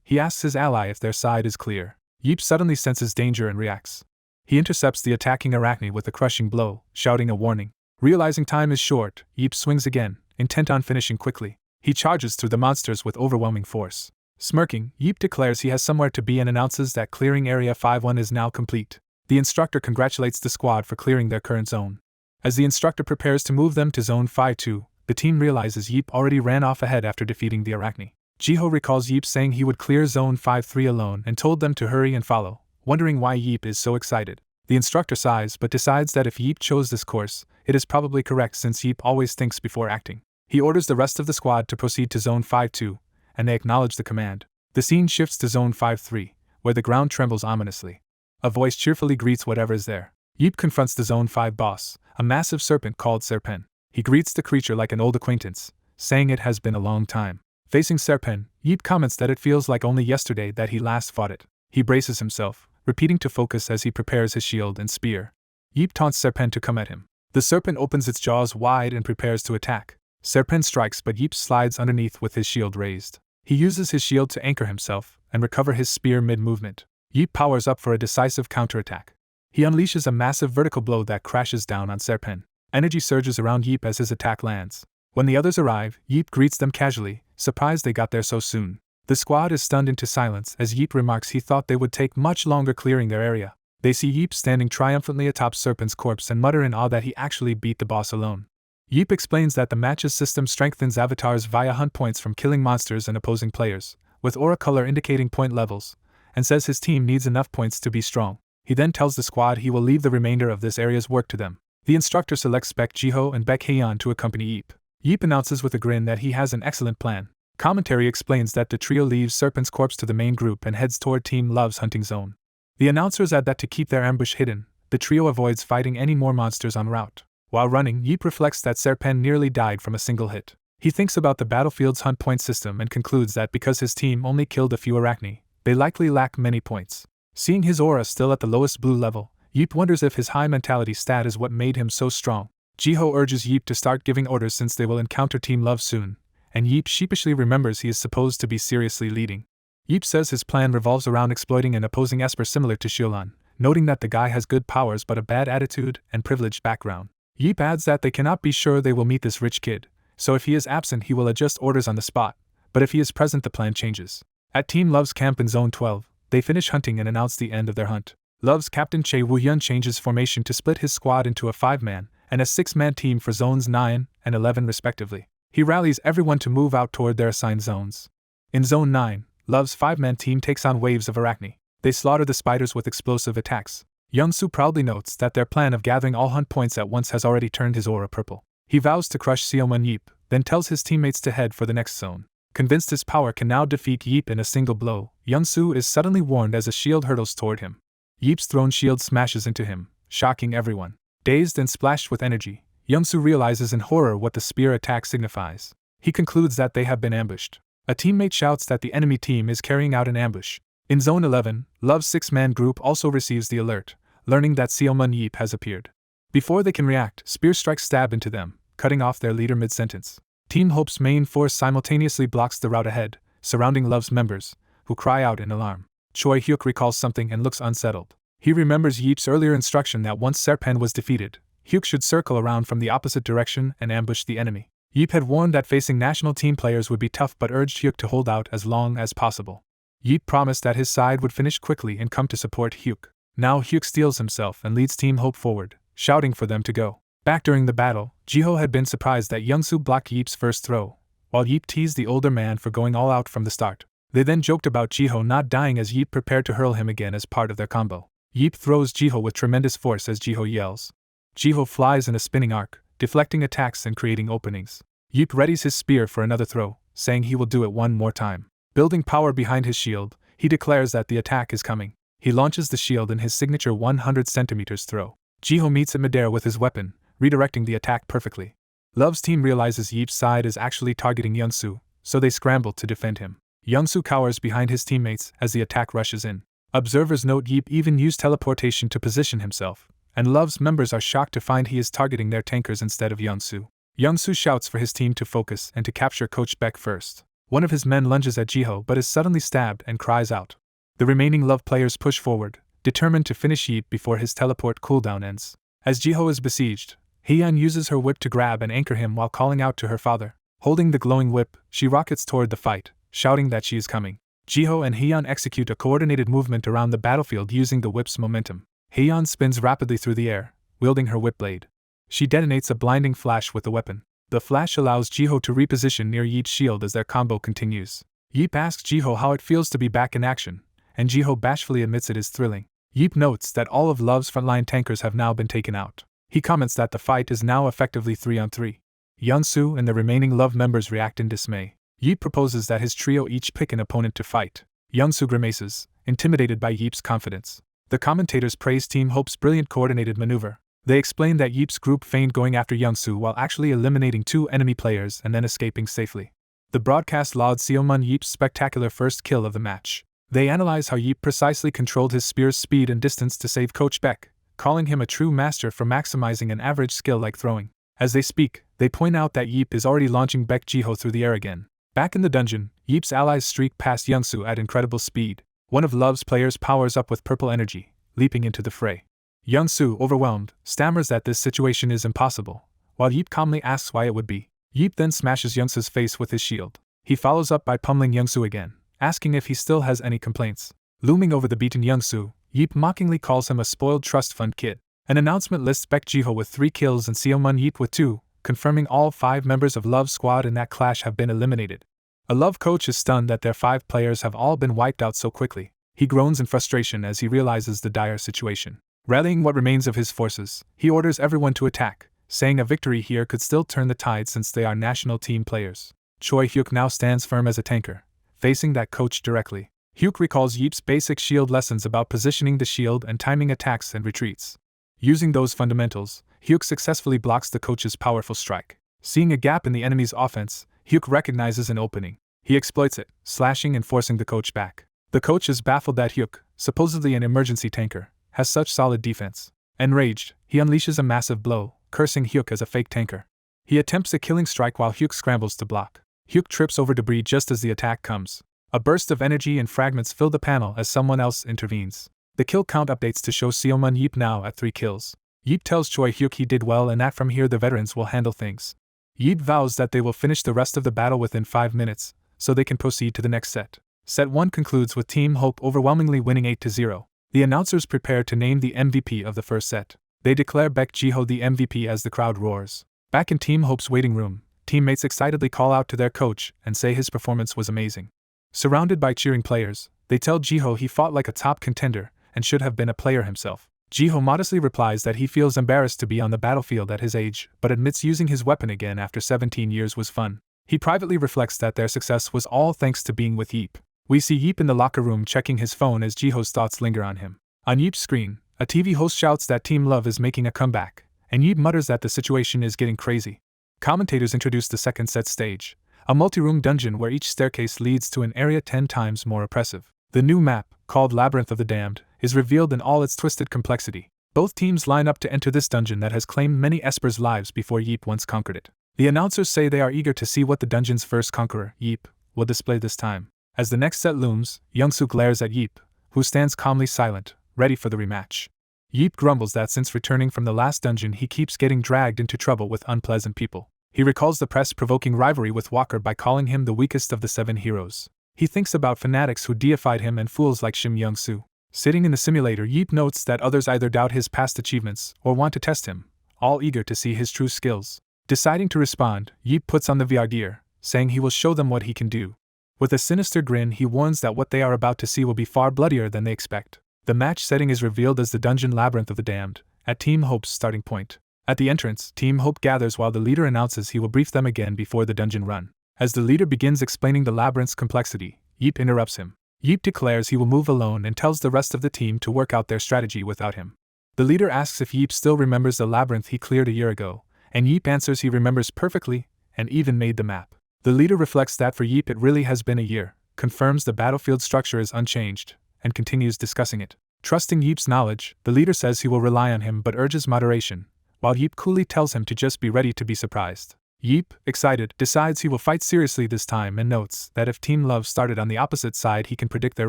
he asks his ally if their side is clear. Yeep suddenly senses danger and reacts. He intercepts the attacking arachne with a crushing blow, shouting a warning. Realizing time is short, Yeep swings again, intent on finishing quickly. He charges through the monsters with overwhelming force. Smirking, Yeep declares he has somewhere to be and announces that clearing Area 5-1 is now complete. The instructor congratulates the squad for clearing their current zone. As the instructor prepares to move them to Zone 5-2, the team realizes Yeep already ran off ahead after defeating the arachne. Jiho recalls Yeep saying he would clear Zone 5-3 alone and told them to hurry and follow, wondering why Yeep is so excited. The instructor sighs but decides that if Yeep chose this course, it is probably correct since Yeep always thinks before acting. He orders the rest of the squad to proceed to Zone 5-2, and they acknowledge the command. The scene shifts to Zone 5-3, where the ground trembles ominously. A voice cheerfully greets whatever is there. Yeep confronts the Zone 5 boss, a massive serpent called Serpen. He greets the creature like an old acquaintance, saying it has been a long time. Facing Serpen, Yeep comments that it feels like only yesterday that he last fought it. He braces himself, repeating to focus as he prepares his shield and spear. Yeep taunts Serpen to come at him. The serpent opens its jaws wide and prepares to attack. Serpen strikes but Yeep slides underneath with his shield raised. He uses his shield to anchor himself and recover his spear mid-movement. Yeep powers up for a decisive counterattack. He unleashes a massive vertical blow that crashes down on Serpen. Energy surges around Yeep as his attack lands. When the others arrive, Yeep greets them casually, surprised they got there so soon. The squad is stunned into silence as Yeep remarks he thought they would take much longer clearing their area. They see Yeep standing triumphantly atop Serpent's corpse and mutter in awe that he actually beat the boss alone. Yeep explains that the match's system strengthens avatars via hunt points from killing monsters and opposing players, with aura color indicating point levels, and says his team needs enough points to be strong. He then tells the squad he will leave the remainder of this area's work to them. The instructor selects Baek Jiho and Baek Hyeon to accompany Yeep. Yeep announces with a grin that he has an excellent plan. Commentary explains that the trio leaves Serpent's corpse to the main group and heads toward Team Love's hunting zone. The announcers add that to keep their ambush hidden, the trio avoids fighting any more monsters en route. While running, Yeep reflects that Serpen nearly died from a single hit. He thinks about the battlefield's hunt point system and concludes that because his team only killed a few arachne, they likely lack many points. Seeing his aura still at the lowest blue level, Yeep wonders if his high mentality stat is what made him so strong. Jiho urges Yeep to start giving orders since they will encounter Team Love soon, and Yeep sheepishly remembers he is supposed to be seriously leading. Yeep says his plan revolves around exploiting an opposing Esper similar to Shuran, noting that the guy has good powers but a bad attitude and privileged background. Yeep adds that they cannot be sure they will meet this rich kid, so if he is absent he will adjust orders on the spot, but if he is present the plan changes. At Team Love's camp in Zone 12, they finish hunting and announce the end of their hunt. Love's captain Chae Woo-hyun changes formation to split his squad into a 5-man and a 6-man team for Zones 9 and 11 respectively. He rallies everyone to move out toward their assigned zones. In Zone 9, Love's 5-man team takes on waves of arachne. They slaughter the spiders with explosive attacks. Young-soo proudly notes that their plan of gathering all hunt points at once has already turned his aura purple. He vows to crush Seomun Yeep, then tells his teammates to head for the next zone. Convinced his power can now defeat Yeep in a single blow, Young-soo is suddenly warned as a shield hurtles toward him. Yeep's thrown shield smashes into him, shocking everyone. Dazed and splashed with energy, Young-soo realizes in horror what the spear attack signifies. He concludes that they have been ambushed. A teammate shouts that the enemy team is carrying out an ambush. In Zone 11, Love's 6-man group also receives the alert, learning that Seomun Yeep has appeared. Before they can react, spear strikes stab into them, cutting off their leader mid-sentence. Team Hope's main force simultaneously blocks the route ahead, surrounding Love's members, who cry out in alarm. Choy Huk recalls something and looks unsettled. He remembers Yeep's earlier instruction that once Serpen was defeated, Huk should circle around from the opposite direction and ambush the enemy. Yeep had warned that facing national team players would be tough but urged Huk to hold out as long as possible. Yeep promised that his side would finish quickly and come to support Huk. Now Huk steels himself and leads Team Hope forward, shouting for them to go. Back during the battle, Jiho had been surprised that Young-soo blocked Yeep's first throw, while Yeep teased the older man for going all out from the start. They then joked about Jiho not dying as Yeep prepared to hurl him again as part of their combo. Yeep throws Jiho with tremendous force as Jiho yells. Jiho flies in a spinning arc, deflecting attacks and creating openings. Yeep readies his spear for another throw, saying he will do it one more time. Building power behind his shield, he declares that the attack is coming. He launches the shield in his signature 100 centimeters throw. Jiho meets at midair with his weapon, redirecting the attack perfectly. Love's team realizes Yeep's side is actually targeting Young-soo, so they scramble to defend him. Young-soo cowers behind his teammates as the attack rushes in. Observers note Yeep even used teleportation to position himself, and Love's members are shocked to find he is targeting their tankers instead of Young-soo. Young-soo shouts for his team to focus and to capture Coach Beck first. One of his men lunges at Jiho but is suddenly stabbed and cries out. The remaining Love players push forward, determined to finish Yeep before his teleport cooldown ends. As Jiho is besieged, Hyeon uses her whip to grab and anchor him while calling out to her father. Holding the glowing whip, she rockets toward the fight, shouting that she is coming. Jiho and Hyeon execute a coordinated movement around the battlefield using the whip's momentum. Hyeon spins rapidly through the air, wielding her whip blade. She detonates a blinding flash with the weapon. The flash allows Jiho to reposition near Yeep's shield as their combo continues. Yeep asks Jiho how it feels to be back in action, and Jiho bashfully admits it is thrilling. Yeep notes that all of Love's frontline tankers have now been taken out. He comments that the fight is now effectively 3-on-3. Yeon-soo and the remaining Love members react in dismay. Yeep proposes that his trio each pick an opponent to fight. Yeon-soo grimaces, intimidated by Yeep's confidence. The commentators praise Team Hope's brilliant coordinated maneuver. They explain that Yeep's group feigned going after Yeon-soo while actually eliminating 2 enemy players and then escaping safely. The broadcast lauds Seomun Yeep's spectacular first kill of the match. They analyze how Yeep precisely controlled his spear's speed and distance to save Coach Beck, calling him a true master for maximizing an average skill like throwing. As they speak, they point out that Yeep is already launching Beck Jiho through the air again. Back in the dungeon, Yeep's allies streak past Yeon-soo at incredible speed. One of Love's players powers up with purple energy, leaping into the fray. Yeon-soo, overwhelmed, stammers that this situation is impossible, while Yeep calmly asks why it would be. Yeep then smashes Yeon-soo's face with his shield. He follows up by pummeling Yeon-soo again, asking if he still has any complaints. Looming over the beaten Yeon-soo, Yeep mockingly calls him a spoiled trust fund kid. An announcement lists Beck Jiho with 3 kills and Seomun Yeep with 2, confirming all 5 members of Love's squad in that clash have been eliminated. A Love coach is stunned that their 5 players have all been wiped out so quickly. He groans in frustration as he realizes the dire situation. Rallying what remains of his forces, he orders everyone to attack, saying a victory here could still turn the tide since they are national team players. Choy Huk now stands firm as a tanker, facing that coach directly. Huk recalls Yeep's basic shield lessons about positioning the shield and timing attacks and retreats. Using those fundamentals, Huk successfully blocks the coach's powerful strike. Seeing a gap in the enemy's offense, Huk recognizes an opening. He exploits it, slashing and forcing the coach back. The coach is baffled that Huk, supposedly an emergency tanker, has such solid defense. Enraged, he unleashes a massive blow, cursing Huk as a fake tanker. He attempts a killing strike while Huk scrambles to block. Huk trips over debris just as the attack comes. A burst of energy and fragments fill the panel as someone else intervenes. The kill count updates to show Seomun Yeep now at 3 kills. Yeep tells Choy Huk he did well and that from here the veterans will handle things. Yeep vows that they will finish the rest of the battle within 5 minutes, so they can proceed to the next set. Set 1 concludes with Team Hope overwhelmingly winning 8-0. The announcers prepare to name the MVP of the first set. They declare Beck Jiho the MVP as the crowd roars. Back in Team Hope's waiting room, teammates excitedly call out to their coach and say his performance was amazing. Surrounded by cheering players, they tell Jiho he fought like a top contender and should have been a player himself. Jiho modestly replies that he feels embarrassed to be on the battlefield at his age, but admits using his weapon again after 17 years was fun. He privately reflects that their success was all thanks to being with Yeep. We see Yeep in the locker room checking his phone as Jiho's thoughts linger on him. On Yeep's screen, a TV host shouts that Team Love is making a comeback, and Yeep mutters that the situation is getting crazy. Commentators introduce the second set stage, a multi-room dungeon where each staircase leads to an area 10 times more oppressive. The new map, called Labyrinth of the Damned, is revealed in all its twisted complexity. Both teams line up to enter this dungeon that has claimed many Esper's lives before Yeep once conquered it. The announcers say they are eager to see what the dungeon's first conqueror, Yeep, will display this time. As the next set looms, Yeon-soo glares at Yeep, who stands calmly silent, ready for the rematch. Yeep grumbles that since returning from the last dungeon he keeps getting dragged into trouble with unpleasant people. He recalls the press-provoking rivalry with Walker by calling him the weakest of the 7 heroes. He thinks about fanatics who deified him and fools like Shim Young-soo. Sitting in the simulator, Yeep notes that others either doubt his past achievements or want to test him, all eager to see his true skills. Deciding to respond, Yeep puts on the VR gear, saying he will show them what he can do. With a sinister grin, he warns that what they are about to see will be far bloodier than they expect. The match setting is revealed as the dungeon Labyrinth of the Damned, at Team Hope's starting point. At the entrance, Team Hope gathers while the leader announces he will brief them again before the dungeon run. As the leader begins explaining the labyrinth's complexity, Yeep interrupts him. Yeep declares he will move alone and tells the rest of the team to work out their strategy without him. The leader asks if Yeep still remembers the labyrinth he cleared a year ago, and Yeep answers he remembers perfectly, and even made the map. The leader reflects that for Yeep it really has been a year, confirms the battlefield structure is unchanged, and continues discussing it. Trusting Yeep's knowledge, the leader says he will rely on him but urges moderation, while Yeep coolly tells him to just be ready to be surprised. Yeep, excited, decides he will fight seriously this time and notes that if Team Love started on the opposite side, he can predict their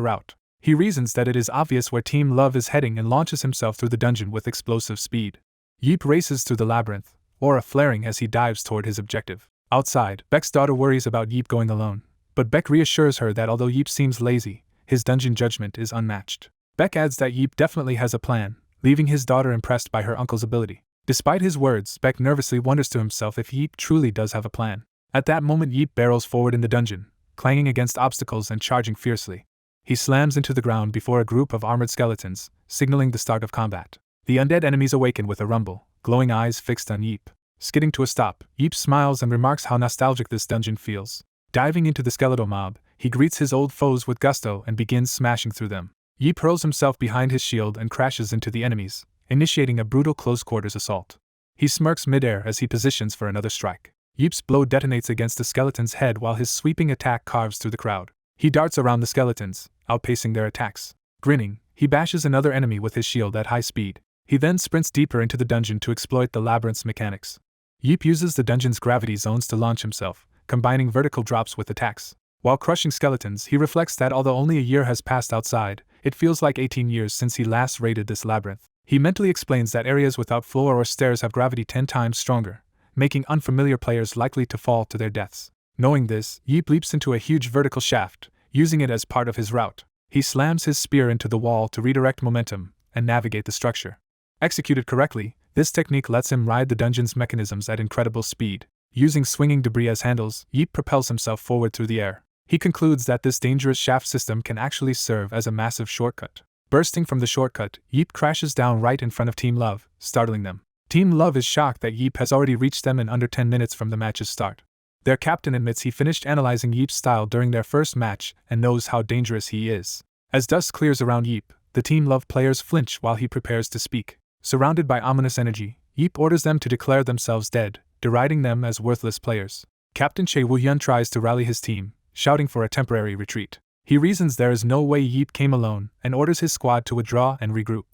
route. He reasons that it is obvious where Team Love is heading and launches himself through the dungeon with explosive speed. Yeep races through the labyrinth, aura flaring as he dives toward his objective. Outside, Beck's daughter worries about Yeep going alone, but Beck reassures her that although Yeep seems lazy, his dungeon judgment is unmatched. Beck adds that Yeep definitely has a plan, leaving his daughter impressed by her uncle's ability. Despite his words, Beck nervously wonders to himself if Yeep truly does have a plan. At that moment, Yeep barrels forward in the dungeon, clanging against obstacles and charging fiercely. He slams into the ground before a group of armored skeletons, signaling the start of combat. The undead enemies awaken with a rumble, glowing eyes fixed on Yeep. Skidding to a stop, Yeep smiles and remarks how nostalgic this dungeon feels. Diving into the skeletal mob, he greets his old foes with gusto and begins smashing through them. Yeep hurls himself behind his shield and crashes into the enemies, initiating a brutal close-quarters assault. He smirks midair as he positions for another strike. Yeep's blow detonates against the skeleton's head while his sweeping attack carves through the crowd. He darts around the skeletons, outpacing their attacks. Grinning, he bashes another enemy with his shield at high speed. He then sprints deeper into the dungeon to exploit the labyrinth's mechanics. Yeep uses the dungeon's gravity zones to launch himself, combining vertical drops with attacks. While crushing skeletons, he reflects that although only a year has passed outside, it feels like 18 years since he last raided this labyrinth. He mentally explains that areas without floor or stairs have gravity 10 times stronger, making unfamiliar players likely to fall to their deaths. Knowing this, Yeep leaps into a huge vertical shaft, using it as part of his route. He slams his spear into the wall to redirect momentum and navigate the structure. Executed correctly, this technique lets him ride the dungeon's mechanisms at incredible speed. Using swinging debris as handles, Yeep propels himself forward through the air. He concludes that this dangerous shaft system can actually serve as a massive shortcut. Bursting from the shortcut, Yeep crashes down right in front of Team Love, startling them. Team Love is shocked that Yeep has already reached them in under 10 minutes from the match's start. Their captain admits he finished analyzing Yeep's style during their first match and knows how dangerous he is. As dust clears around Yeep, the Team Love players flinch while he prepares to speak. Surrounded by ominous energy, Yeep orders them to declare themselves dead, deriding them as worthless players. Captain Choy Huk tries to rally his team, shouting for a temporary retreat. He reasons there is no way Yeep came alone and orders his squad to withdraw and regroup.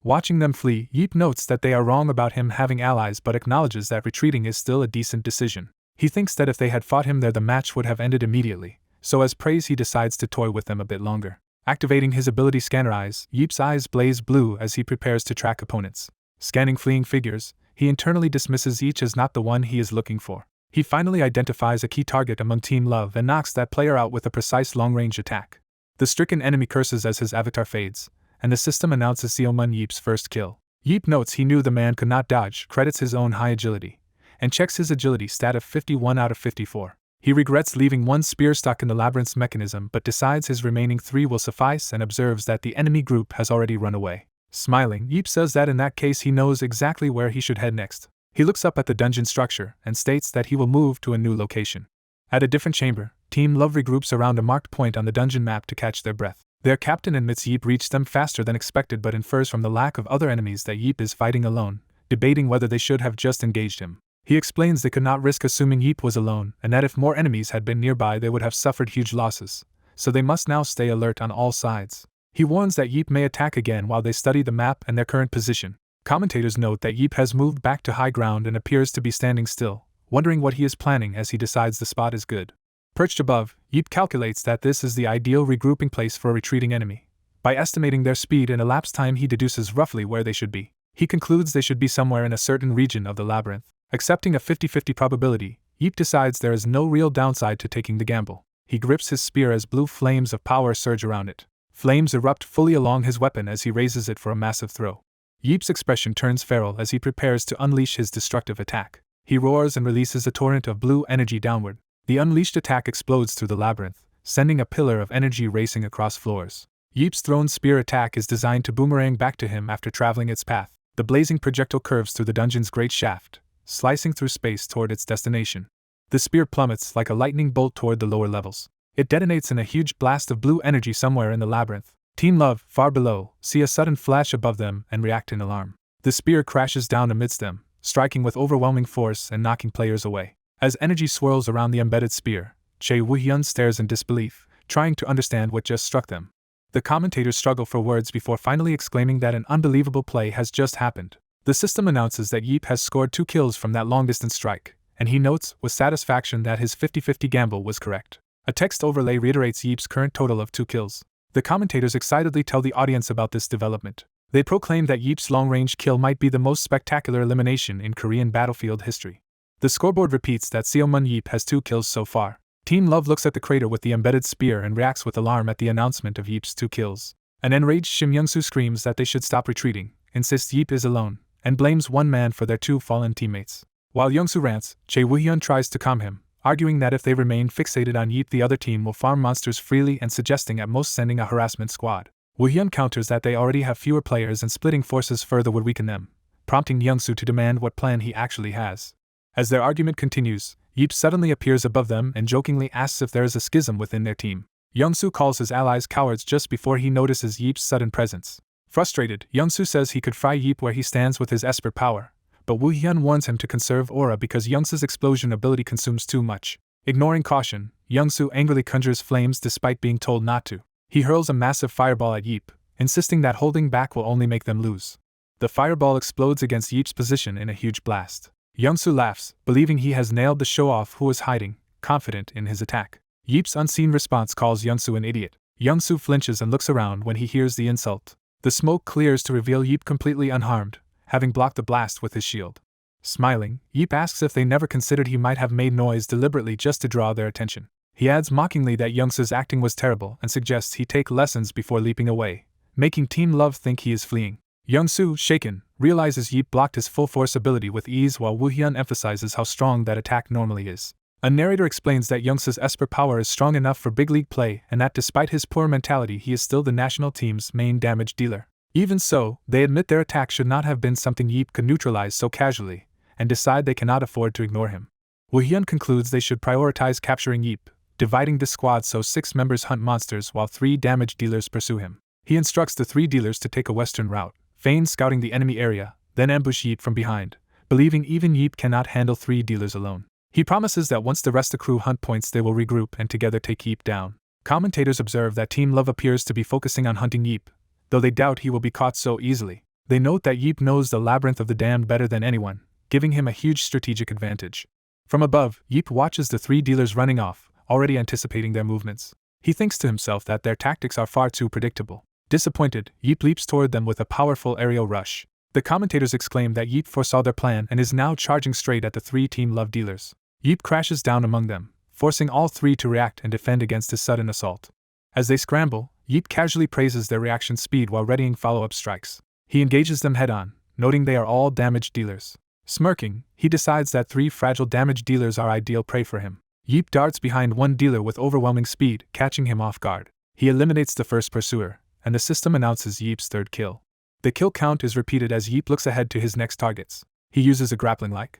Watching them flee, Yeep notes that they are wrong about him having allies but acknowledges that retreating is still a decent decision. He thinks that if they had fought him there the match would have ended immediately, so as praise he decides to toy with them a bit longer. Activating his ability Scanner Eyes, Yeep's eyes blaze blue as he prepares to track opponents. Scanning fleeing figures, he internally dismisses each as not the one he is looking for. He finally identifies a key target among Team Love and knocks that player out with a precise long-range attack. The stricken enemy curses as his avatar fades, and the system announces Seomun Yeep's first kill. Yeep notes he knew the man could not dodge, credits his own high agility, and checks his agility stat of 51 out of 54. He regrets leaving one spear stuck in the labyrinth's mechanism but decides his remaining 3 will suffice and observes that the enemy group has already run away. Smiling, Yeep says that in that case he knows exactly where he should head next. He looks up at the dungeon structure and states that he will move to a new location. At a different chamber, Team Love regroups around a marked point on the dungeon map to catch their breath. Their captain admits Yeep reached them faster than expected but infers from the lack of other enemies that Yeep is fighting alone, debating whether they should have just engaged him. He explains they could not risk assuming Yeep was alone and that if more enemies had been nearby they would have suffered huge losses, so they must now stay alert on all sides. He warns that Yeep may attack again while they study the map and their current position. Commentators note that Yeep has moved back to high ground and appears to be standing still, wondering what he is planning as he decides the spot is good. Perched above, Yeep calculates that this is the ideal regrouping place for a retreating enemy. By estimating their speed and elapsed time he deduces roughly where they should be. He concludes they should be somewhere in a certain region of the labyrinth. Accepting a 50-50 probability, Yeep decides there is no real downside to taking the gamble. He grips his spear as blue flames of power surge around it. Flames erupt fully along his weapon as he raises it for a massive throw. Yeep's expression turns feral as he prepares to unleash his destructive attack. He roars and releases a torrent of blue energy downward. The unleashed attack explodes through the labyrinth, sending a pillar of energy racing across floors. Yeep's thrown spear attack is designed to boomerang back to him after traveling its path. The blazing projectile curves through the dungeon's great shaft, slicing through space toward its destination. The spear plummets like a lightning bolt toward the lower levels. It detonates in a huge blast of blue energy somewhere in the labyrinth. Team Love, far below, see a sudden flash above them and react in alarm. The spear crashes down amidst them, striking with overwhelming force and knocking players away. As energy swirls around the embedded spear, Choy Huk stares in disbelief, trying to understand what just struck them. The commentators struggle for words before finally exclaiming that an unbelievable play has just happened. The system announces that Yeep has scored 2 kills from that long-distance strike, and he notes with satisfaction that his 50-50 gamble was correct. A text overlay reiterates Yeep's current total of 2 kills. The commentators excitedly tell the audience about this development. They proclaim that Yeep's long-range kill might be the most spectacular elimination in Korean battlefield history. The scoreboard repeats that Seomun Yeep has 2 kills so far. Team Love looks at the crater with the embedded spear and reacts with alarm at the announcement of Yeep's 2 kills. An enraged Shim Young-soo screams that they should stop retreating, insists Yeep is alone, and blames one man for their 2 fallen teammates. While Young-soo rants, Chae Woo-hyun tries to calm him, arguing that if they remain fixated on Yeep the other team will farm monsters freely and suggesting at most sending a harassment squad. Woo-hyun counters that they already have fewer players and splitting forces further would weaken them, prompting Young-soo to demand what plan he actually has. As their argument continues, Yeep suddenly appears above them and jokingly asks if there is a schism within their team. Young-soo calls his allies cowards just before he notices Yeep's sudden presence. Frustrated, Young-soo says he could fry Yeep where he stands with his Esper power, but Woo-hyun warns him to conserve aura because Young-soo's explosion ability consumes too much. Ignoring caution, Young-soo angrily conjures flames despite being told not to. He hurls a massive fireball at Yeep, insisting that holding back will only make them lose. The fireball explodes against Yeep's position in a huge blast. Young-soo laughs, believing he has nailed the show-off who was hiding, confident in his attack. Yeep's unseen response calls Young-soo an idiot. Young-soo flinches and looks around when he hears the insult. The smoke clears to reveal Yeep completely unharmed, having blocked the blast with his shield. Smiling, Yeep asks if they never considered he might have made noise deliberately just to draw their attention. He adds mockingly that Young-soo's acting was terrible and suggests he take lessons before leaping away, making Team Love think he is fleeing. Young-soo, shaken, realizes Yeep blocked his full-force ability with ease while Woo-hyun emphasizes how strong that attack normally is. A narrator explains that Young-soo's Esper power is strong enough for big league play and that despite his poor mentality he is still the national team's main damage dealer. Even so, they admit their attack should not have been something Yeep could neutralize so casually, and decide they cannot afford to ignore him. Woo-hyun concludes they should prioritize capturing Yeep, dividing the squad so 6 members hunt monsters while 3 damage dealers pursue him. He instructs the 3 dealers to take a western route, feign scouting the enemy area, then ambush Yeep from behind, believing even Yeep cannot handle 3 dealers alone. He promises that once the rest of the crew hunt points they will regroup and together take Yeep down. Commentators observe that Team Love appears to be focusing on hunting Yeep, though they doubt he will be caught so easily. They note that Yeep knows the labyrinth of the damned better than anyone, giving him a huge strategic advantage. From above, Yeep watches the 3 dealers running off, already anticipating their movements. He thinks to himself that their tactics are far too predictable. Disappointed, Yeep leaps toward them with a powerful aerial rush. The commentators exclaim that Yeep foresaw their plan and is now charging straight at the 3 Team Love dealers. Yeep crashes down among them, forcing all 3 to react and defend against his sudden assault. As they scramble, Yeep casually praises their reaction speed while readying follow-up strikes. He engages them head-on, noting they are all damage dealers. Smirking, he decides that 3 fragile damage dealers are ideal prey for him. Yeep darts behind one dealer with overwhelming speed, catching him off guard. He eliminates the first pursuer, and the system announces Yeep's 3rd kill. The kill count is repeated as Yeep looks ahead to his next targets. He uses a grappling-like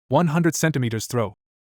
100 centimeters throw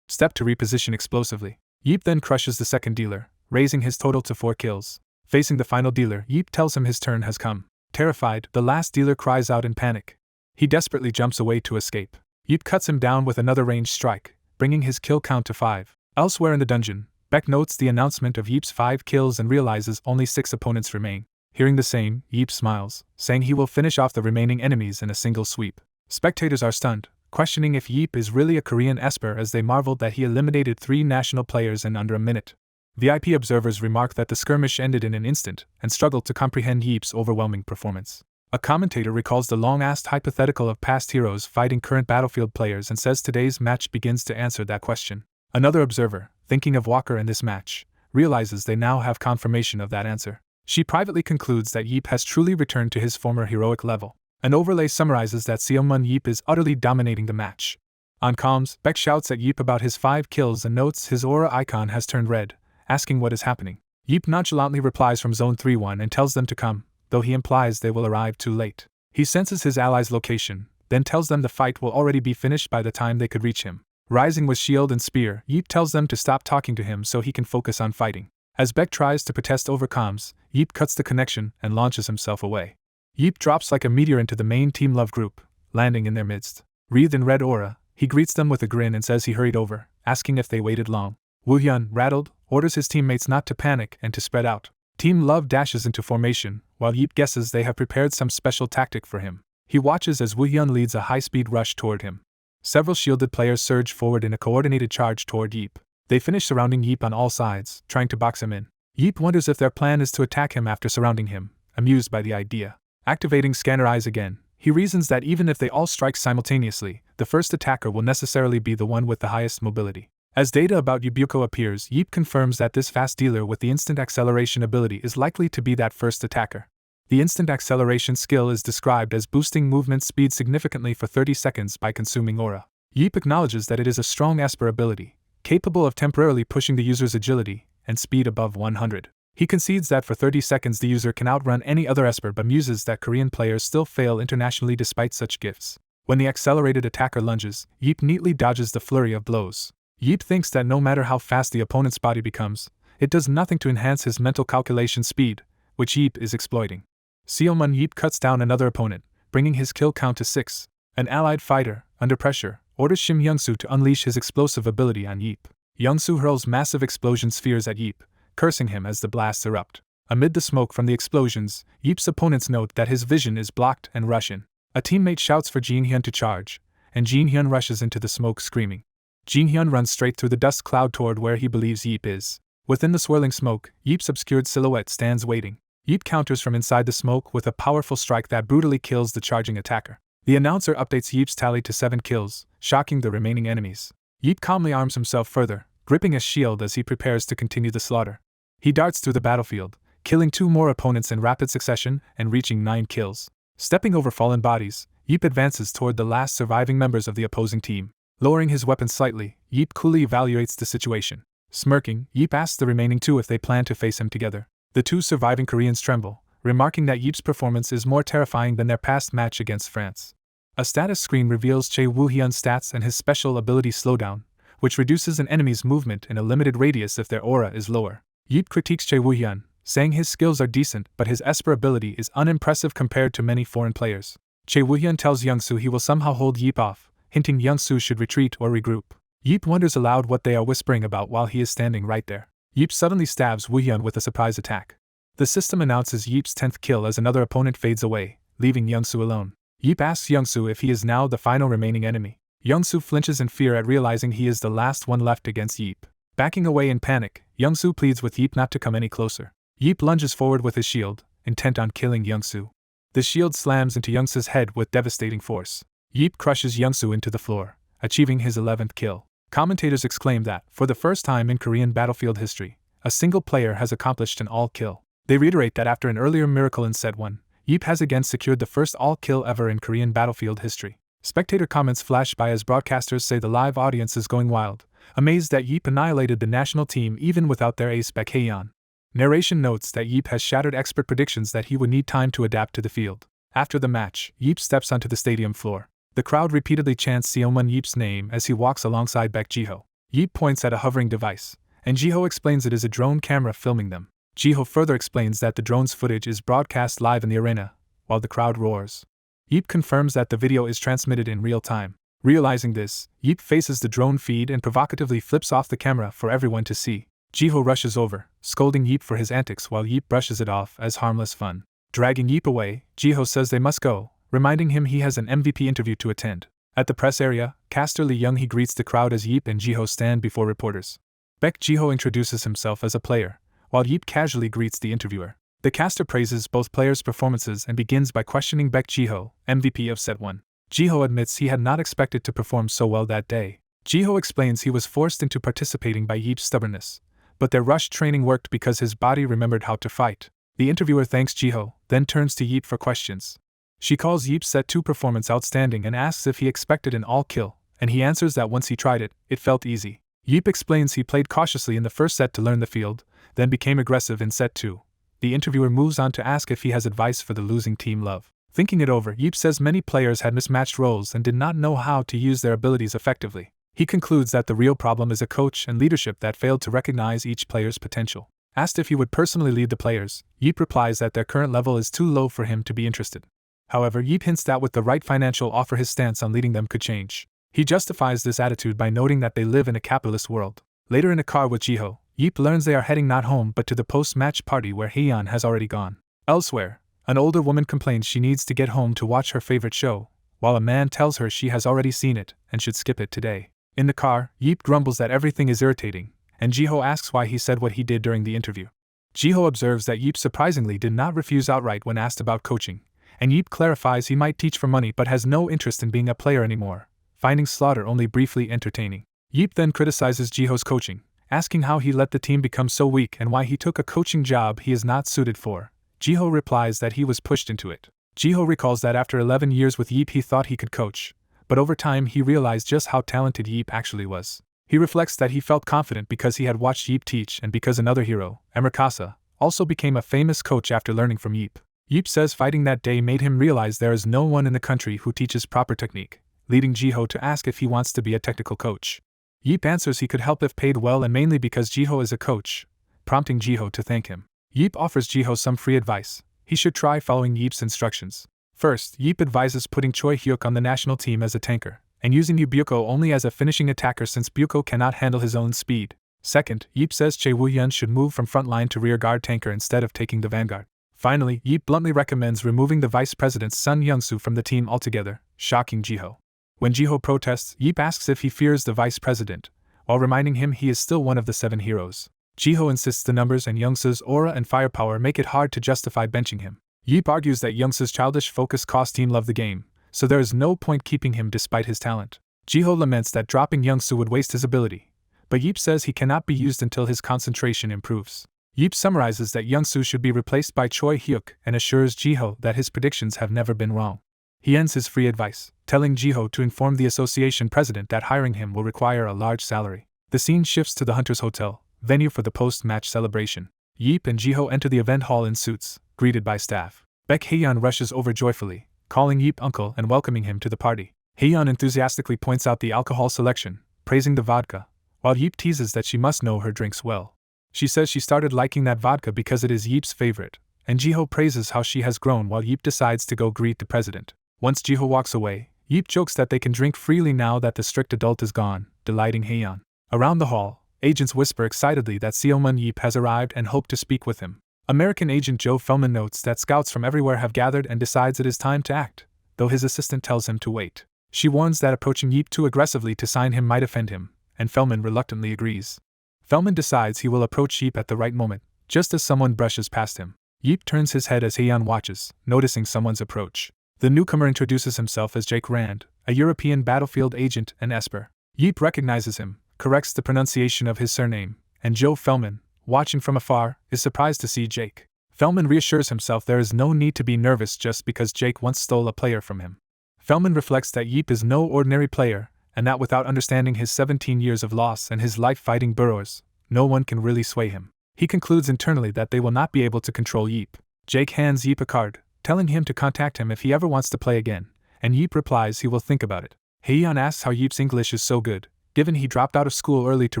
step to reposition explosively. Yeep then crushes the 2nd dealer, raising his total to 4 kills. Facing the final dealer, Yeep tells him his turn has come. Terrified, the last dealer cries out in panic. He desperately jumps away to escape. Yeep cuts him down with another ranged strike, bringing his kill count to 5. Elsewhere in the dungeon, Beck notes the announcement of Yeep's 5 kills and realizes only 6 opponents remain. Hearing the same, Yeep smiles, saying he will finish off the remaining enemies in a single sweep. Spectators are stunned, questioning if Yeep is really a Korean Esper as they marveled that he eliminated 3 national players in under a minute. VIP observers remark that the skirmish ended in an instant and struggled to comprehend Yeep's overwhelming performance. A commentator recalls the long-asked hypothetical of past heroes fighting current battlefield players and says today's match begins to answer that question. Another observer, thinking of Walker in this match, realizes they now have confirmation of that answer. She privately concludes that Yeep has truly returned to his former heroic level. An overlay summarizes that Seomun Yeep is utterly dominating the match. On comms, Beck shouts at Yeep about his 5 kills and notes his aura icon has turned red, asking what is happening. Yeep nonchalantly replies from Zone 3-1 and tells them to come, though he implies they will arrive too late. He senses his allies' location, then tells them the fight will already be finished by the time they could reach him. Rising with shield and spear, Yeep tells them to stop talking to him so he can focus on fighting. As Beck tries to protest over comms, Yeep cuts the connection and launches himself away. Yeep drops like a meteor into the main Team Love group, landing in their midst. Wreathed in red aura, he greets them with a grin and says he hurried over, asking if they waited long. Woo-hyun, rattled, orders his teammates not to panic and to spread out. Team Love dashes into formation, while Yeep guesses they have prepared some special tactic for him. He watches as Woo-hyun leads a high-speed rush toward him. Several shielded players surge forward in a coordinated charge toward Yeep. They finish surrounding Yeep on all sides, trying to box him in. Yeep wonders if their plan is to attack him after surrounding him, amused by the idea. Activating Scanner Eyes again, he reasons that even if they all strike simultaneously, the first attacker will necessarily be the one with the highest mobility. As data about Yubuko appears, Yeep confirms that this fast dealer with the instant acceleration ability is likely to be that first attacker. The instant acceleration skill is described as boosting movement speed significantly for 30 seconds by consuming aura. Yeep acknowledges that it is a strong Esper ability, capable of temporarily pushing the user's agility and speed above 100. He concedes that for 30 seconds the user can outrun any other Esper but muses that Korean players still fail internationally despite such gifts. When the accelerated attacker lunges, Yeep neatly dodges the flurry of blows. Yeep thinks that no matter how fast the opponent's body becomes, it does nothing to enhance his mental calculation speed, which Yeep is exploiting. Seomun Yeep cuts down another opponent, bringing his kill count to 6. An allied fighter, under pressure, orders Shim Youngsu to unleash his explosive ability on Yeep. Youngsu hurls massive explosion spheres at Yeep, cursing him as the blasts erupt. Amid the smoke from the explosions, Yeep's opponents note that his vision is blocked and rush in. A teammate shouts for Jin Hyun to charge, and Jin Hyun rushes into the smoke screaming. Jin Hyun runs straight through the dust cloud toward where he believes Yeep is. Within the swirling smoke, Yeep's obscured silhouette stands waiting. Yeep counters from inside the smoke with a powerful strike that brutally kills the charging attacker. The announcer updates Yeep's tally to 7 kills, shocking the remaining enemies. Yeep calmly arms himself further, gripping a shield as he prepares to continue the slaughter. He darts through the battlefield, killing 2 more opponents in rapid succession and reaching 9 kills. Stepping over fallen bodies, Yeep advances toward the last surviving members of the opposing team. Lowering his weapon slightly, Yeep coolly evaluates the situation. Smirking, Yeep asks the remaining 2 if they plan to face him together. The 2 surviving Koreans tremble, remarking that Yeep's performance is more terrifying than their past match against France. A status screen reveals Chae Woo-hyun's stats and his special ability Slowdown, which reduces an enemy's movement in a limited radius if their aura is lower. Yeep critiques Chae Woo-hyun, saying his skills are decent but his Esper ability is unimpressive compared to many foreign players. Chae Woo-hyun tells Youngsu he will somehow hold Yeep off, hinting Youngsu should retreat or regroup. Yeep wonders aloud what they are whispering about while he is standing right there. Yeep suddenly stabs Woo-hyun with a surprise attack. The system announces Yeep's 10th kill as another opponent fades away, leaving Youngsu alone. Yeep asks Youngsu if he is now the final remaining enemy. Youngsu flinches in fear at realizing he is the last one left against Yeep. Backing away in panic, Youngsu pleads with Yeep not to come any closer. Yeep lunges forward with his shield, intent on killing Youngsu. The shield slams into Youngsu's head with devastating force. Yeep crushes Youngsu into the floor, achieving his 11th kill. Commentators exclaim that, for the first time in Korean battlefield history, a single player has accomplished an all-kill. They reiterate that after an earlier miracle in Set 1, Yeep has again secured the first all-kill ever in Korean battlefield history. Spectator comments flash by as broadcasters say the live audience is going wild, amazed that Yeep annihilated the national team even without their ace Baek Hae-yeon. Narration notes that Yeep has shattered expert predictions that he would need time to adapt to the field. After the match, Yeep steps onto the stadium floor. The crowd repeatedly chants Seomun Yeep's name as he walks alongside Baek Jiho. Yeep points at a hovering device, and Jiho explains it is a drone camera filming them. Jiho further explains that the drone's footage is broadcast live in the arena, while the crowd roars. Yeep confirms that the video is transmitted in real time. Realizing this, Yeep faces the drone feed and provocatively flips off the camera for everyone to see. Jiho rushes over, scolding Yeep for his antics while Yeep brushes it off as harmless fun. Dragging Yeep away, Jiho says they must go, reminding him he has an MVP interview to attend. At the press area, caster Lee Young-hee greets the crowd as Yeep and Jiho stand before reporters. Baek Jiho introduces himself as a player, while Yeep casually greets the interviewer. The caster praises both players' performances and begins by questioning Baek Jiho, MVP of Set 1. Jiho admits he had not expected to perform so well that day. Jiho explains he was forced into participating by Yeep's stubbornness, but their rushed training worked because his body remembered how to fight. The interviewer thanks Jiho, then turns to Yeep for questions. She calls Yeep's Set 2 performance outstanding and asks if he expected an all-kill, and he answers that once he tried it, it felt easy. Yeep explains he played cautiously in the first set to learn the field, then became aggressive in Set 2. The interviewer moves on to ask if he has advice for the losing team Love. Thinking it over, Yeep says many players had mismatched roles and did not know how to use their abilities effectively. He concludes that the real problem is a coach and leadership that failed to recognize each player's potential. Asked if he would personally lead the players, Yeep replies that their current level is too low for him to be interested. However, Yeep hints that with the right financial offer his stance on leading them could change. He justifies this attitude by noting that they live in a capitalist world. Later in a car with Jiho, Yeep learns they are heading not home but to the post-match party where Haeyeon has already gone. Elsewhere, an older woman complains she needs to get home to watch her favorite show, while a man tells her she has already seen it and should skip it today. In the car, Yeep grumbles that everything is irritating, and Jiho asks why he said what he did during the interview. Jiho observes that Yeep surprisingly did not refuse outright when asked about coaching, and Yeep clarifies he might teach for money but has no interest in being a player anymore, finding slaughter only briefly entertaining. Yeep then criticizes Jiho's coaching, asking how he let the team become so weak and why he took a coaching job he is not suited for. Jiho replies that he was pushed into it. Jiho recalls that after 11 years with Yeep he thought he could coach, but over time he realized just how talented Yeep actually was. He reflects that he felt confident because he had watched Yeep teach and because another hero, Emerkasa, also became a famous coach after learning from Yeep. Yeep says fighting that day made him realize there is no one in the country who teaches proper technique, leading Jiho to ask if he wants to be a technical coach. Yeep answers he could help if paid well and mainly because Jiho is a coach, prompting Jiho to thank him. Yeep offers Jiho some free advice. He should try following Yeep's instructions. First, Yeep advises putting Choy Huk on the national team as a tanker, and using Byuko only as a finishing attacker since Byuko cannot handle his own speed. Second, Yeep says Chae Woo-yeon should move from front line to rear guard tanker instead of taking the vanguard. Finally, Yeep bluntly recommends removing the vice president's son Young-soo from the team altogether, shocking Jiho. When Jiho protests, Yeep asks if he fears the vice president, while reminding him he is still one of the 7 heroes. Jiho insists the numbers and Young-soo's aura and firepower make it hard to justify benching him. Yeep argues that Young-soo's childish focus cost team love the game, so there is no point keeping him despite his talent. Jiho laments that dropping Young-soo would waste his ability, but Yeep says he cannot be used until his concentration improves. Yeep summarizes that Young-soo should be replaced by Choy Huk and assures Jiho that his predictions have never been wrong. He ends his free advice, telling Jiho to inform the association president that hiring him will require a large salary. The scene shifts to the Hunter's Hotel, venue for the post-match celebration. Yeep and Jiho enter the event hall in suits, greeted by staff. Baek Haeyeon rushes over joyfully, calling Yeep uncle and welcoming him to the party. Haeyeon enthusiastically points out the alcohol selection, praising the vodka, while Yeep teases that she must know her drinks well. She says she started liking that vodka because it is Yeep's favorite, and Jiho praises how she has grown while Yeep decides to go greet the president. Once Jiho walks away, Yeep jokes that they can drink freely now that the strict adult is gone, delighting Haeyeon. Around the hall, agents whisper excitedly that Seomun Yeep has arrived and hope to speak with him. American agent Joe Feldman notes that scouts from everywhere have gathered and decides it is time to act, though his assistant tells him to wait. She warns that approaching Yeep too aggressively to sign him might offend him, and Feldman reluctantly agrees. Feldman decides he will approach Yeep at the right moment, just as someone brushes past him. Yeep turns his head as Haeyeon watches, noticing someone's approach. The newcomer introduces himself as Jake Rand, a European battlefield agent and Esper. Yeep recognizes him, corrects the pronunciation of his surname, and Joe Feldman, watching from afar, is surprised to see Jake. Feldman reassures himself there is no need to be nervous just because Jake once stole a player from him. Feldman reflects that Yeep is no ordinary player, and that without understanding his 17 years of loss and his life fighting burrowers, no one can really sway him. He concludes internally that they will not be able to control Yeep. Jake hands Yeep a card, telling him to contact him if he ever wants to play again, and Yeep replies he will think about it. Haeyeon asks how Yeep's English is so good, given he dropped out of school early to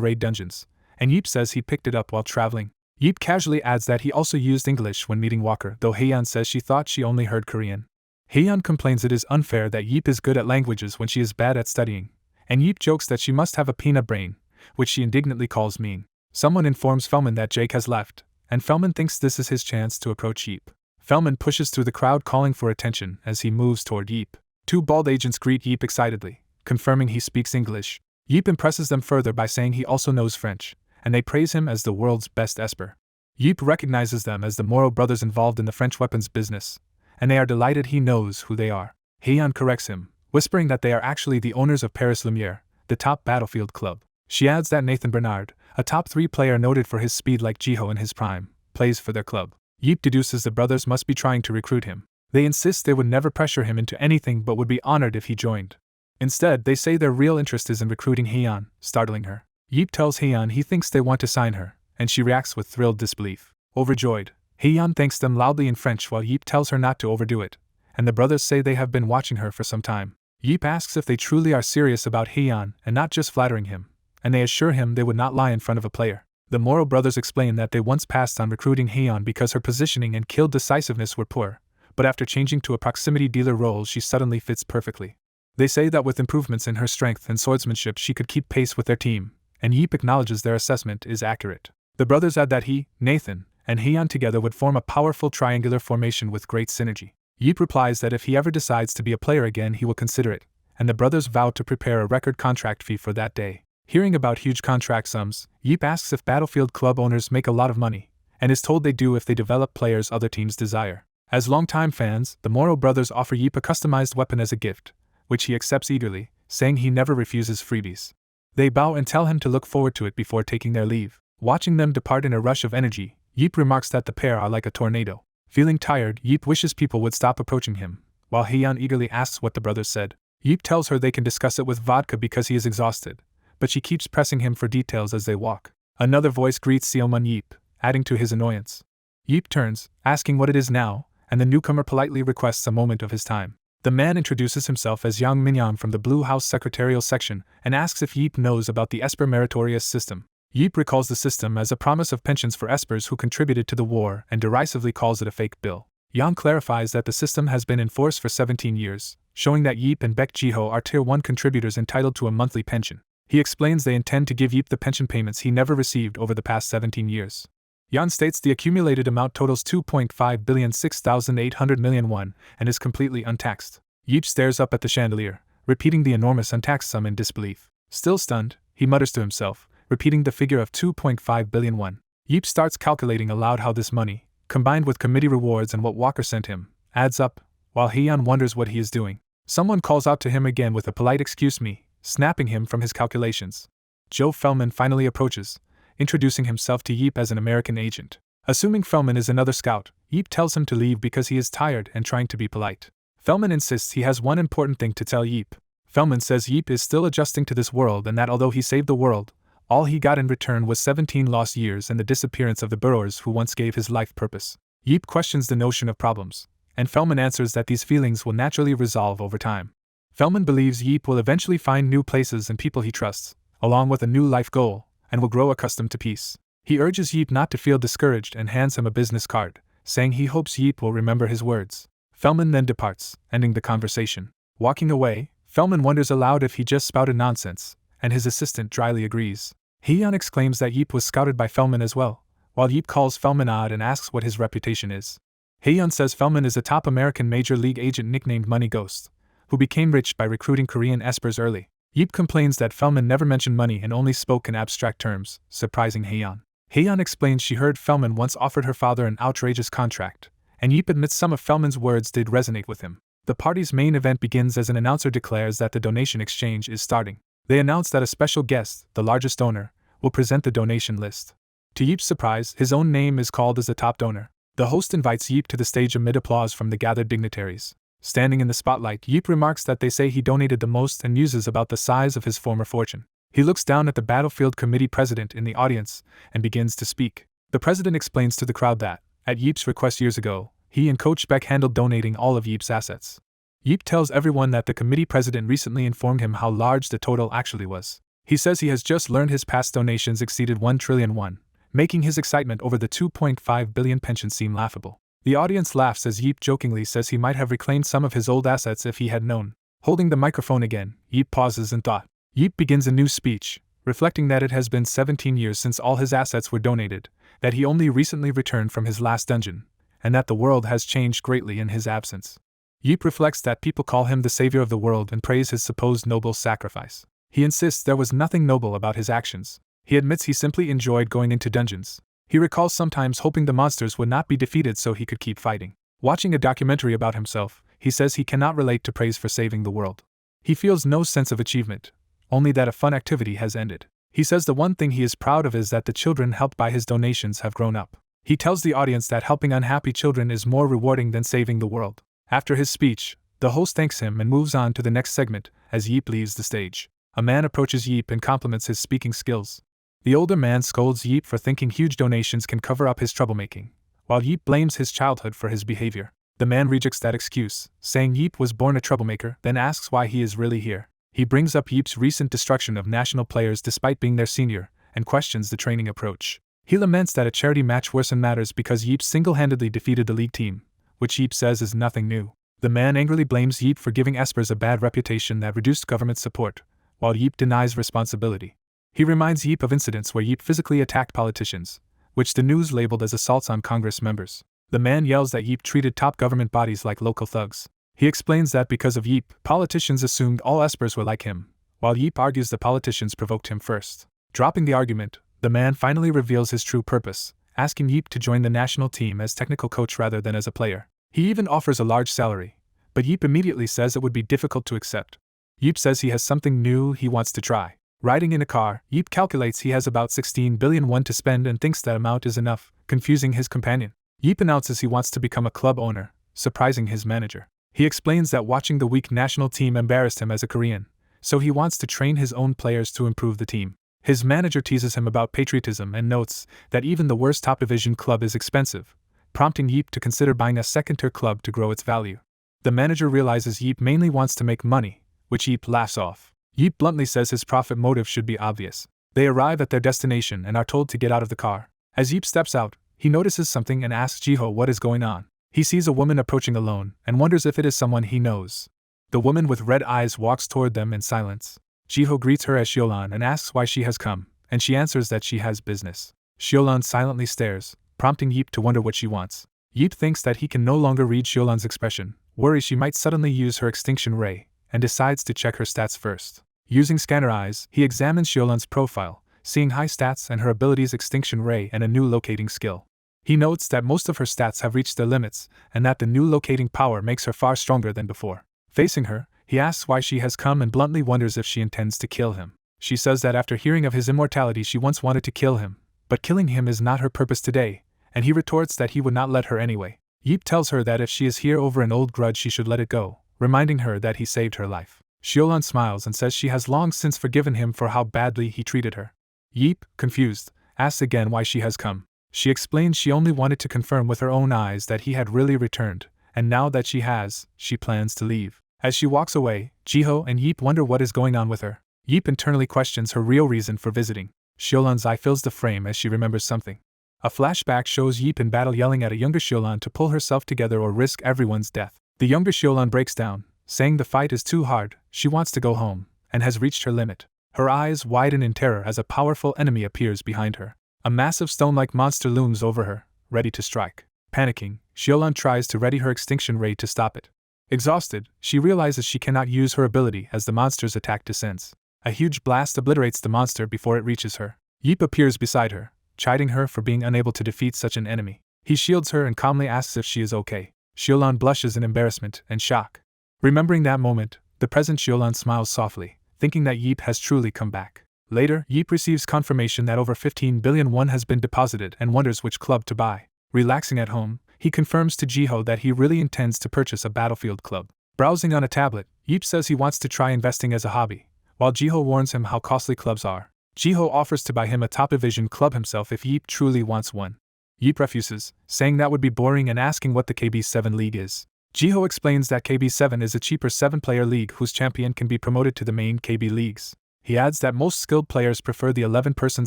raid dungeons, and Yeep says he picked it up while traveling. Yeep casually adds that he also used English when meeting Walker, though Haeyeon says she thought she only heard Korean. Haeyeon complains it is unfair that Yeep is good at languages when she is bad at studying, and Yeep jokes that she must have a peanut brain, which she indignantly calls mean. Someone informs Feldman that Jake has left, and Feldman thinks this is his chance to approach Yeep. Feldman pushes through the crowd calling for attention as he moves toward Yeep. 2 bald agents greet Yeep excitedly, confirming he speaks English. Yeep impresses them further by saying he also knows French, and they praise him as the world's best Esper. Yeep recognizes them as the Moro brothers involved in the French weapons business, and they are delighted he knows who they are. Haeyeon corrects him, whispering that they are actually the owners of Paris Lumiere, the top battlefield club. She adds that Nathan Bernard, a top 3 player noted for his speed like Jiho in his prime, plays for their club. Yeep deduces the brothers must be trying to recruit him. They insist they would never pressure him into anything but would be honored if he joined. Instead, they say their real interest is in recruiting Haeyeon, startling her. Yeep tells Haeyeon he thinks they want to sign her, and she reacts with thrilled disbelief. Overjoyed, Haeyeon thanks them loudly in French while Yeep tells her not to overdo it, and the brothers say they have been watching her for some time. Yeep asks if they truly are serious about Haeyeon and not just flattering him, and they assure him they would not lie in front of a player. The Moro brothers explain that they once passed on recruiting Haeyeon because her positioning and kill decisiveness were poor, but after changing to a proximity dealer role she suddenly fits perfectly. They say that with improvements in her strength and swordsmanship she could keep pace with their team, and Yeep acknowledges their assessment is accurate. The brothers add that he, Nathan, and Haeyeon together would form a powerful triangular formation with great synergy. Yeep replies that if he ever decides to be a player again he will consider it, and the brothers vow to prepare a record contract fee for that day. Hearing about huge contract sums, Yeep asks if Battlefield club owners make a lot of money, and is told they do if they develop players other teams desire. As longtime fans, the Moro brothers offer Yeep a customized weapon as a gift, which he accepts eagerly, saying he never refuses freebies. They bow and tell him to look forward to it before taking their leave. Watching them depart in a rush of energy, Yeep remarks that the pair are like a tornado. Feeling tired, Yeep wishes people would stop approaching him, while Heian eagerly asks what the brothers said. Yeep tells her they can discuss it with vodka because he is exhausted, but she keeps pressing him for details as they walk. Another voice greets Seomun Yeep, adding to his annoyance. Yeep turns, asking what it is now, and the newcomer politely requests a moment of his time. The man introduces himself as Yang Minyan from the Blue House Secretarial Section and asks if Yeep knows about the Esper meritorious system. Yeep recalls the system as a promise of pensions for Espers who contributed to the war and derisively calls it a fake bill. Yang clarifies that the system has been in force for 17 years, showing that Yeep and Baek Jiho are Tier 1 contributors entitled to a monthly pension. He explains they intend to give Yeep the pension payments he never received over the past 17 years. Yan states the accumulated amount totals 2.5 billion 6,800 million won and is completely untaxed. Yeep stares up at the chandelier, repeating the enormous untaxed sum in disbelief. Still stunned, he mutters to himself, repeating the figure of 2.5 billion won. Yeep starts calculating aloud how this money, combined with committee rewards and what Walker sent him, adds up, while Heian wonders what he is doing. Someone calls out to him again with a polite "excuse me," snapping him from his calculations. Joe Fellman finally approaches, introducing himself to Yeep as an American agent. Assuming Fellman is another scout, Yeep tells him to leave because he is tired and trying to be polite. Fellman insists he has one important thing to tell Yeep. Fellman says Yeep is still adjusting to this world and that although he saved the world, all he got in return was 17 lost years and the disappearance of the burrowers who once gave his life purpose. Yeep questions the notion of problems, and Fellman answers that these feelings will naturally resolve over time. Fellman believes Yeep will eventually find new places and people he trusts, along with a new life goal, and will grow accustomed to peace. He urges Yeep not to feel discouraged and hands him a business card, saying he hopes Yeep will remember his words. Fellman then departs, ending the conversation. Walking away, Fellman wonders aloud if he just spouted nonsense, and his assistant dryly agrees. Heian exclaims that Yeep was scouted by Fellman as well, while Yeep calls Fellman odd and asks what his reputation is. Heian says Fellman is a top American Major League agent nicknamed Money Ghost, who became rich by recruiting Korean espers early. Yeep complains that Fellman never mentioned money and only spoke in abstract terms, surprising Heian. Heian explains she heard Fellman once offered her father an outrageous contract, and Yeep admits some of Fellman's words did resonate with him. The party's main event begins as an announcer declares that the donation exchange is starting. They announce that a special guest, the largest donor, will present the donation list. To Yeep's surprise, his own name is called as the top donor. The host invites Yeep to the stage amid applause from the gathered dignitaries. Standing in the spotlight, Yeep remarks that they say he donated the most and muses about the size of his former fortune. He looks down at the Battlefield Committee president in the audience and begins to speak. The president explains to the crowd that, at Yeep's request years ago, he and Coach Beck handled donating all of Yeep's assets. Yeep tells everyone that the committee president recently informed him how large the total actually was. He says he has just learned his past donations exceeded 1 trillion won, making his excitement over the 2.5 billion pension seem laughable. The audience laughs as Yeep jokingly says he might have reclaimed some of his old assets if he had known. Holding the microphone again, Yeep pauses in thought. Yeep begins a new speech, reflecting that it has been 17 years since all his assets were donated, that he only recently returned from his last dungeon, and that the world has changed greatly in his absence. Yeep reflects that people call him the savior of the world and praise his supposed noble sacrifice. He insists there was nothing noble about his actions. He admits he simply enjoyed going into dungeons. He recalls sometimes hoping the monsters would not be defeated so he could keep fighting. Watching a documentary about himself, he says he cannot relate to praise for saving the world. He feels no sense of achievement, only that a fun activity has ended. He says the one thing he is proud of is that the children helped by his donations have grown up. He tells the audience that helping unhappy children is more rewarding than saving the world. After his speech, the host thanks him and moves on to the next segment as Yeep leaves the stage. A man approaches Yeep and compliments his speaking skills. The older man scolds Yeep for thinking huge donations can cover up his troublemaking, while Yeep blames his childhood for his behavior. The man rejects that excuse, saying Yeep was born a troublemaker, then asks why he is really here. He brings up Yeep's recent destruction of national players despite being their senior, and questions the training approach. He laments that a charity match worsened matters because Yeep single-handedly defeated the league team, which Yeep says is nothing new. The man angrily blames Yeep for giving Espers a bad reputation that reduced government support, while Yeep denies responsibility. He reminds Yeep of incidents where Yeep physically attacked politicians, which the news labeled as assaults on Congress members. The man yells that Yeep treated top government bodies like local thugs. He explains that because of Yeep, politicians assumed all Espers were like him, while Yeep argues the politicians provoked him first. Dropping the argument, the man finally reveals his true purpose, asking Yeep to join the national team as technical coach rather than as a player. He even offers a large salary, but Yeep immediately says it would be difficult to accept. Yeep says he has something new he wants to try. Riding in a car, Yeep calculates he has about 16 billion won to spend and thinks that amount is enough, confusing his companion. Yeep announces he wants to become a club owner, surprising his manager. He explains that watching the weak national team embarrassed him as a Korean, so he wants to train his own players to improve the team. His manager teases him about patriotism and notes that even the worst top division club is expensive, prompting Yeep to consider buying a second-tier club to grow its value. The manager realizes Yeep mainly wants to make money, which Yeep laughs off. Yeep bluntly says his profit motive should be obvious. They arrive at their destination and are told to get out of the car. As Yeep steps out, he notices something and asks Jiho what is going on. He sees a woman approaching alone and wonders if it is someone he knows. The woman with red eyes walks toward them in silence. Jiho greets her as Shuran and asks why she has come, and she answers that she has business. Shuran silently stares, prompting Yeep to wonder what she wants. Yeep thinks that he can no longer read Shuran's expression, worries she might suddenly use her extinction ray, and decides to check her stats first. Using scanner eyes, he examines Shuran's profile, seeing high stats and her abilities extinction ray and a new locating skill. He notes that most of her stats have reached their limits, and that the new locating power makes her far stronger than before. Facing her, he asks why she has come and bluntly wonders if she intends to kill him. She says that after hearing of his immortality she once wanted to kill him, but killing him is not her purpose today, and he retorts that he would not let her anyway. Yeep tells her that if she is here over an old grudge she should let it go, reminding her that he saved her life. Shuran smiles and says she has long since forgiven him for how badly he treated her. Yeep, confused, asks again why she has come. She explains she only wanted to confirm with her own eyes that he had really returned, and now that she has, she plans to leave. As she walks away, Jiho and Yeep wonder what is going on with her. Yeep internally questions her real reason for visiting. Shuran's eye fills the frame as she remembers something. A flashback shows Yeep in battle yelling at a younger Shuran to pull herself together or risk everyone's death. The younger Shuran breaks down, saying the fight is too hard, she wants to go home, and has reached her limit. Her eyes widen in terror as a powerful enemy appears behind her. A massive stone-like monster looms over her, ready to strike. Panicking, Shuran tries to ready her extinction ray to stop it. Exhausted, she realizes she cannot use her ability as the monster's attack descends. A huge blast obliterates the monster before it reaches her. Yeep appears beside her, chiding her for being unable to defeat such an enemy. He shields her and calmly asks if she is okay. Shuran blushes in embarrassment and shock. Remembering that moment, the present Shuran smiles softly, thinking that Yeep has truly come back. Later, Yeep receives confirmation that over 15 billion won has been deposited and wonders which club to buy. Relaxing at home, he confirms to Jiho that he really intends to purchase a battlefield club. Browsing on a tablet, Yeep says he wants to try investing as a hobby, while Jiho warns him how costly clubs are. Jiho offers to buy him a top division club himself if Yeep truly wants one. Yeep refuses, saying that would be boring and asking what the KB7 league is. Jiho explains that KB7 is a cheaper 7-player league whose champion can be promoted to the main KB leagues. He adds that most skilled players prefer the 11-person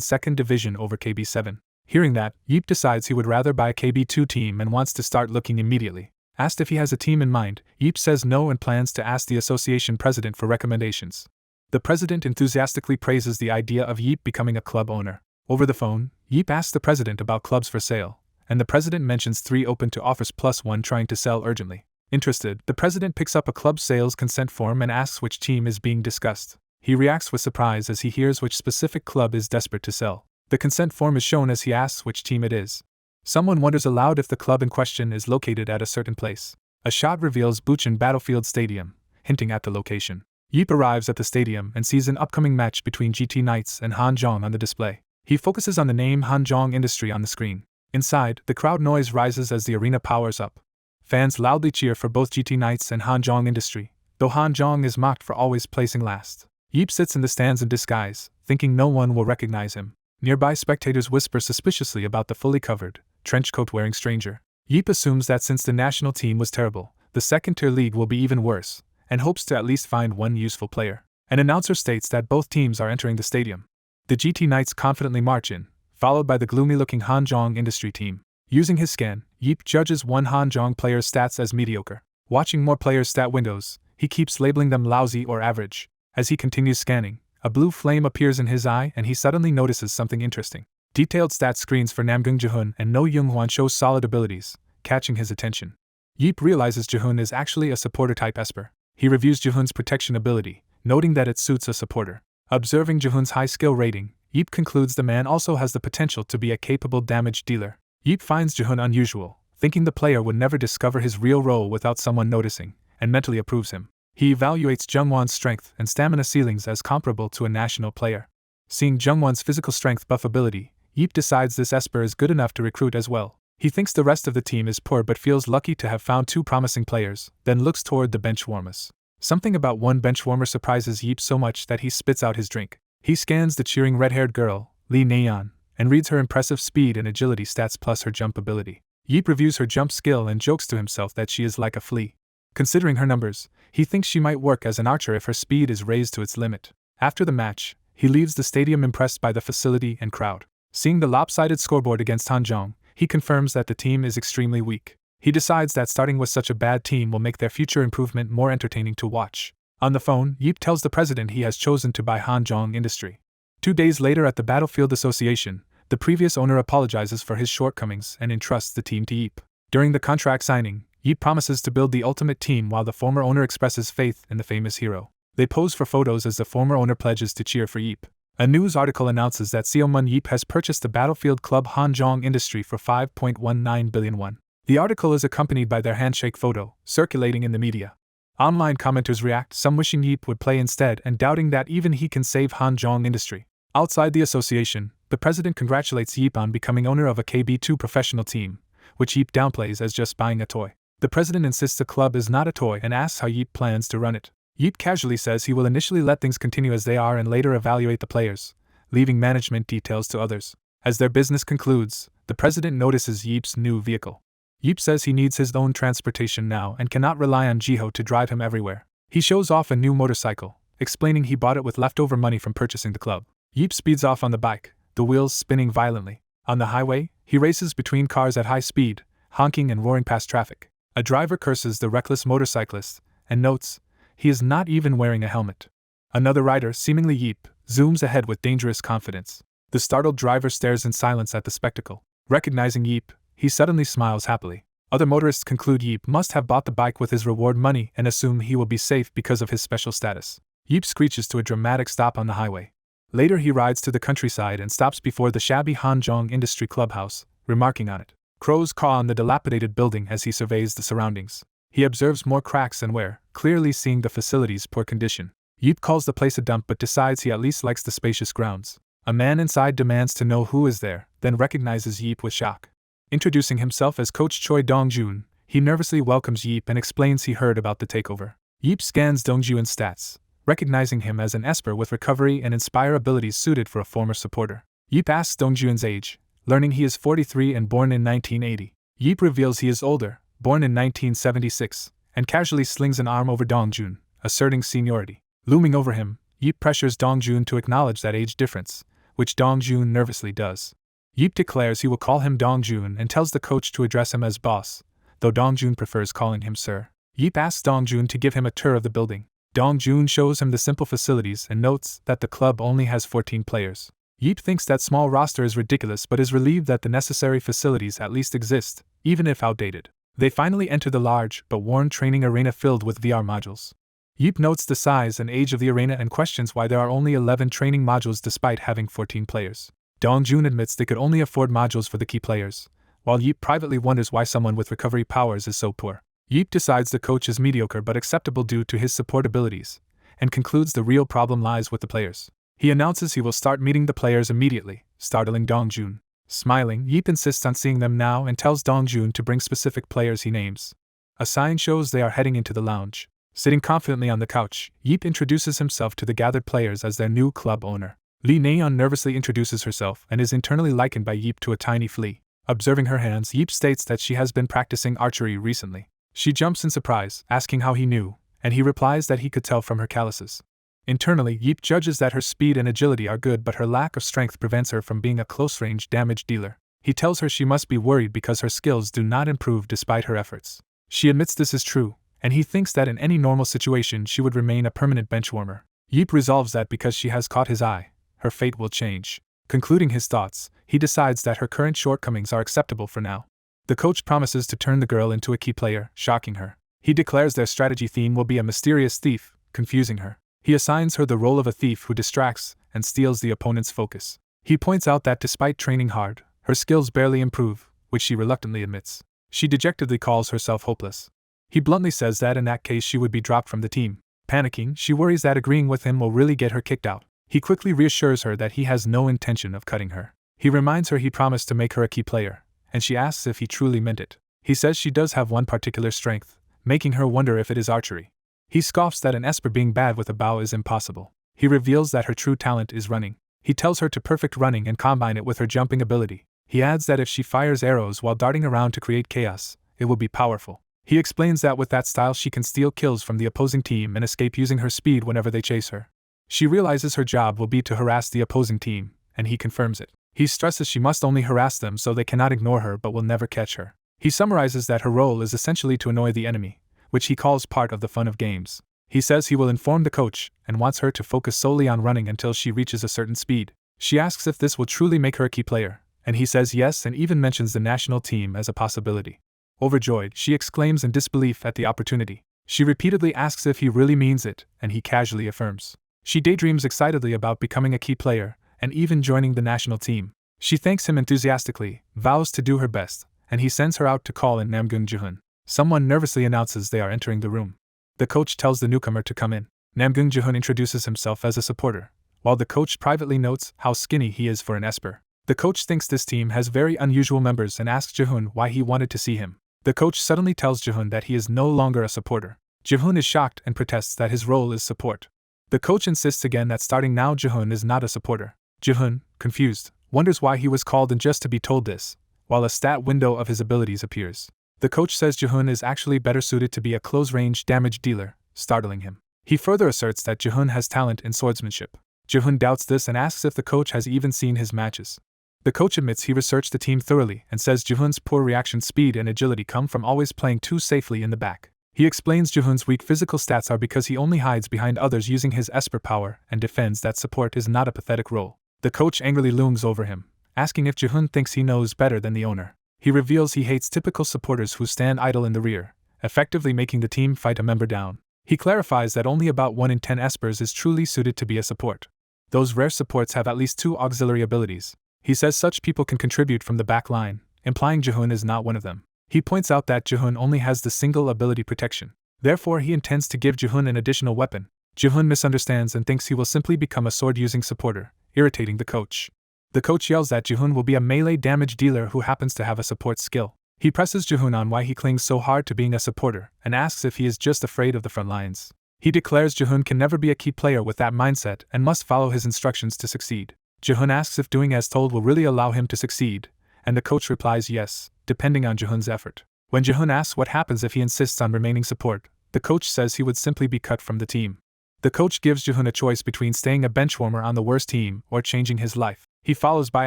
second division over KB7. Hearing that, Yeep decides he would rather buy a KB2 team and wants to start looking immediately. Asked if he has a team in mind, Yeep says no and plans to ask the association president for recommendations. The president enthusiastically praises the idea of Yeep becoming a club owner. Over the phone, Yeep asks the president about clubs for sale, and the president mentions 3 open to offers plus 1 trying to sell urgently. Interested, the president picks up a club sales consent form and asks which team is being discussed. He reacts with surprise as he hears which specific club is desperate to sell. The consent form is shown as he asks which team it is. Someone wonders aloud if the club in question is located at a certain place. A shot reveals Bucheon Battlefield Stadium, hinting at the location. Yeep arrives at the stadium and sees an upcoming match between GT Knights and Hanjong on the display. He focuses on the name Hanjong Industry on the screen. Inside, the crowd noise rises as the arena powers up. Fans loudly cheer for both GT Knights and Hanjong Industry, though Hanjong is mocked for always placing last. Yeep sits in the stands in disguise, thinking no one will recognize him. Nearby spectators whisper suspiciously about the fully covered, trench-coat-wearing stranger. Yeep assumes that since the national team was terrible, the second-tier league will be even worse, and hopes to at least find one useful player. An announcer states that both teams are entering the stadium. The GT Knights confidently march in, followed by the gloomy-looking Hanjong Industry team. Using his scan, Yeep judges one Hanjong player's stats as mediocre. Watching more players' stat windows, he keeps labeling them lousy or average. As he continues scanning, a blue flame appears in his eye and he suddenly notices something interesting. Detailed stat screens for Namgung Jihun and No Younghwan show solid abilities, catching his attention. Yeep realizes Jihoon is actually a supporter-type Esper. He reviews Jihoon's protection ability, noting that it suits a supporter. Observing Jihoon's high skill rating, Yeep concludes the man also has the potential to be a capable damage dealer. Yeep finds Jihoon unusual, thinking the player would never discover his real role without someone noticing, and mentally approves him. He evaluates Jungwon's strength and stamina ceilings as comparable to a national player. Seeing Jungwon's physical strength buff ability, Yeep decides this Esper is good enough to recruit as well. He thinks the rest of the team is poor but feels lucky to have found two promising players, then looks toward the bench warmers. Something about one bench warmer surprises Yeep so much that he spits out his drink. He scans the cheering red-haired girl, Lee Nayeon, and reads her impressive speed and agility stats plus her jump ability. Yeep reviews her jump skill and jokes to himself that she is like a flea. Considering her numbers, he thinks she might work as an archer if her speed is raised to its limit. After the match, he leaves the stadium impressed by the facility and crowd. Seeing the lopsided scoreboard against Hanjong, he confirms that the team is extremely weak. He decides that starting with such a bad team will make their future improvement more entertaining to watch. On the phone, Yeep tells the president he has chosen to buy Hanjong Industry. 2 days later at the Battlefield Association, the previous owner apologizes for his shortcomings and entrusts the team to Yeep. During the contract signing, Yeep promises to build the ultimate team while the former owner expresses faith in the famous hero. They pose for photos as the former owner pledges to cheer for Yeep. A news article announces that Seomun Yeep has purchased the Battlefield Club Hanjong Industry for 5.19 billion won. The article is accompanied by their handshake photo, circulating in the media. Online commenters react, some wishing Yeep would play instead and doubting that even he can save Hanjong Industry. Outside the association, the president congratulates Yeep on becoming owner of a KB2 professional team, which Yeep downplays as just buying a toy. The president insists the club is not a toy and asks how Yeep plans to run it. Yeep casually says he will initially let things continue as they are and later evaluate the players, leaving management details to others. As their business concludes, the president notices Yeep's new vehicle. Yeep says he needs his own transportation now and cannot rely on Jiho to drive him everywhere. He shows off a new motorcycle, explaining he bought it with leftover money from purchasing the club. Yeep speeds off on the bike, the wheels spinning violently. On the highway, he races between cars at high speed, honking and roaring past traffic. A driver curses the reckless motorcyclist, and notes, he is not even wearing a helmet. Another rider, seemingly Yeep, zooms ahead with dangerous confidence. The startled driver stares in silence at the spectacle. Recognizing Yeep, he suddenly smiles happily. Other motorists conclude Yeep must have bought the bike with his reward money and assume he will be safe because of his special status. Yeep screeches to a dramatic stop on the highway. Later he rides to the countryside and stops before the shabby Hanjong Industry Clubhouse, remarking on it. Crows caw on the dilapidated building as he surveys the surroundings. He observes more cracks and wear, clearly seeing the facility's poor condition. Yeep calls the place a dump but decides he at least likes the spacious grounds. A man inside demands to know who is there, then recognizes Yeep with shock. Introducing himself as Coach Choi Dong-jun, he nervously welcomes Yeep and explains he heard about the takeover. Yeep scans Dong-jun's stats, recognizing him as an Esper with recovery and inspire abilities suited for a former supporter. Yeep asks Dong-jun's age, learning he is 43 and born in 1980. Yeep reveals he is older, born in 1976, and casually slings an arm over Dong-jun, asserting seniority. Looming over him, Yeep pressures Dong-jun to acknowledge that age difference, which Dong-jun nervously does. Yeep declares he will call him Dong-jun and tells the coach to address him as boss, though Dong-jun prefers calling him sir. Yeep asks Dong-jun to give him a tour of the building. Dong-jun shows him the simple facilities and notes that the club only has 14 players. Yeep thinks that small roster is ridiculous but is relieved that the necessary facilities at least exist, even if outdated. They finally enter the large but worn training arena filled with VR modules. Yeep notes the size and age of the arena and questions why there are only 11 training modules despite having 14 players. Dong-jun admits they could only afford modules for the key players, while Yeep privately wonders why someone with recovery powers is so poor. Yeep decides the coach is mediocre but acceptable due to his support abilities, and concludes the real problem lies with the players. He announces he will start meeting the players immediately, startling Dong-jun. Smiling, Yeep insists on seeing them now and tells Dong-jun to bring specific players he names. A sign shows they are heading into the lounge. Sitting confidently on the couch, Yeep introduces himself to the gathered players as their new club owner. Lee Nayeon nervously introduces herself and is internally likened by Yeep to a tiny flea. Observing her hands, Yeep states that she has been practicing archery recently. She jumps in surprise, asking how he knew, and he replies that he could tell from her calluses. Internally, Yeep judges that her speed and agility are good but her lack of strength prevents her from being a close-range damage dealer. He tells her she must be worried because her skills do not improve despite her efforts. She admits this is true, and he thinks that in any normal situation she would remain a permanent benchwarmer. Yeep resolves that because she has caught his eye, her fate will change. Concluding his thoughts, he decides that her current shortcomings are acceptable for now. The coach promises to turn the girl into a key player, shocking her. He declares their strategy theme will be a mysterious thief, confusing her. He assigns her the role of a thief who distracts and steals the opponent's focus. He points out that despite training hard, her skills barely improve, which she reluctantly admits. She dejectedly calls herself hopeless. He bluntly says that in that case she would be dropped from the team. Panicking, she worries that agreeing with him will really get her kicked out. He quickly reassures her that he has no intention of cutting her. He reminds her he promised to make her a key player, and she asks if he truly meant it. He says she does have one particular strength, making her wonder if it is archery. He scoffs that an Esper being bad with a bow is impossible. He reveals that her true talent is running. He tells her to perfect running and combine it with her jumping ability. He adds that if she fires arrows while darting around to create chaos, it will be powerful. He explains that with that style she can steal kills from the opposing team and escape using her speed whenever they chase her. She realizes her job will be to harass the opposing team, and he confirms it. He stresses she must only harass them so they cannot ignore her but will never catch her. He summarizes that her role is essentially to annoy the enemy, which he calls part of the fun of games. He says he will inform the coach and wants her to focus solely on running until she reaches a certain speed. She asks if this will truly make her a key player, and he says yes and even mentions the national team as a possibility. Overjoyed, she exclaims in disbelief at the opportunity. She repeatedly asks if he really means it, and he casually affirms. She daydreams excitedly about becoming a key player and even joining the national team. She thanks him enthusiastically, vows to do her best, and he sends her out to call in Namgung Jihun. Someone nervously announces they are entering the room. The coach tells the newcomer to come in. Namgung Jihun introduces himself as a supporter, while the coach privately notes how skinny he is for an Esper. The coach thinks this team has very unusual members and asks Jihun why he wanted to see him. The coach suddenly tells Jihun that he is no longer a supporter. Jihun is shocked and protests that his role is support. The coach insists again that starting now Jihun is not a supporter. Jihun, confused, wonders why he was called in just to be told this, while a stat window of his abilities appears. The coach says Jihun is actually better suited to be a close-range damage dealer, startling him. He further asserts that Jihun has talent in swordsmanship. Jihun doubts this and asks if the coach has even seen his matches. The coach admits he researched the team thoroughly and says Jihun's poor reaction speed and agility come from always playing too safely in the back. He explains Jihun's weak physical stats are because he only hides behind others using his Esper power and defends that support is not a pathetic role. The coach angrily looms over him, asking if Jihun thinks he knows better than the owner. He reveals he hates typical supporters who stand idle in the rear, effectively making the team fight a member down. He clarifies that only about 1 in 10 Espers is truly suited to be a support. Those rare supports have at least 2 auxiliary abilities. He says such people can contribute from the back line, implying Jihun is not one of them. He points out that Jihun only has the single ability protection. Therefore he intends to give Jihun an additional weapon. Jihun misunderstands and thinks he will simply become a sword-using supporter, irritating the coach. The coach yells that Jihun will be a melee damage dealer who happens to have a support skill. He presses Jihun on why he clings so hard to being a supporter and asks if he is just afraid of the front lines. He declares Jihun can never be a key player with that mindset and must follow his instructions to succeed. Jihun asks if doing as told will really allow him to succeed, and the coach replies yes, depending on Jihun's effort. When Jihun asks what happens if he insists on remaining support, the coach says he would simply be cut from the team. The coach gives Jihun a choice between staying a benchwarmer on the worst team or changing his life. He follows by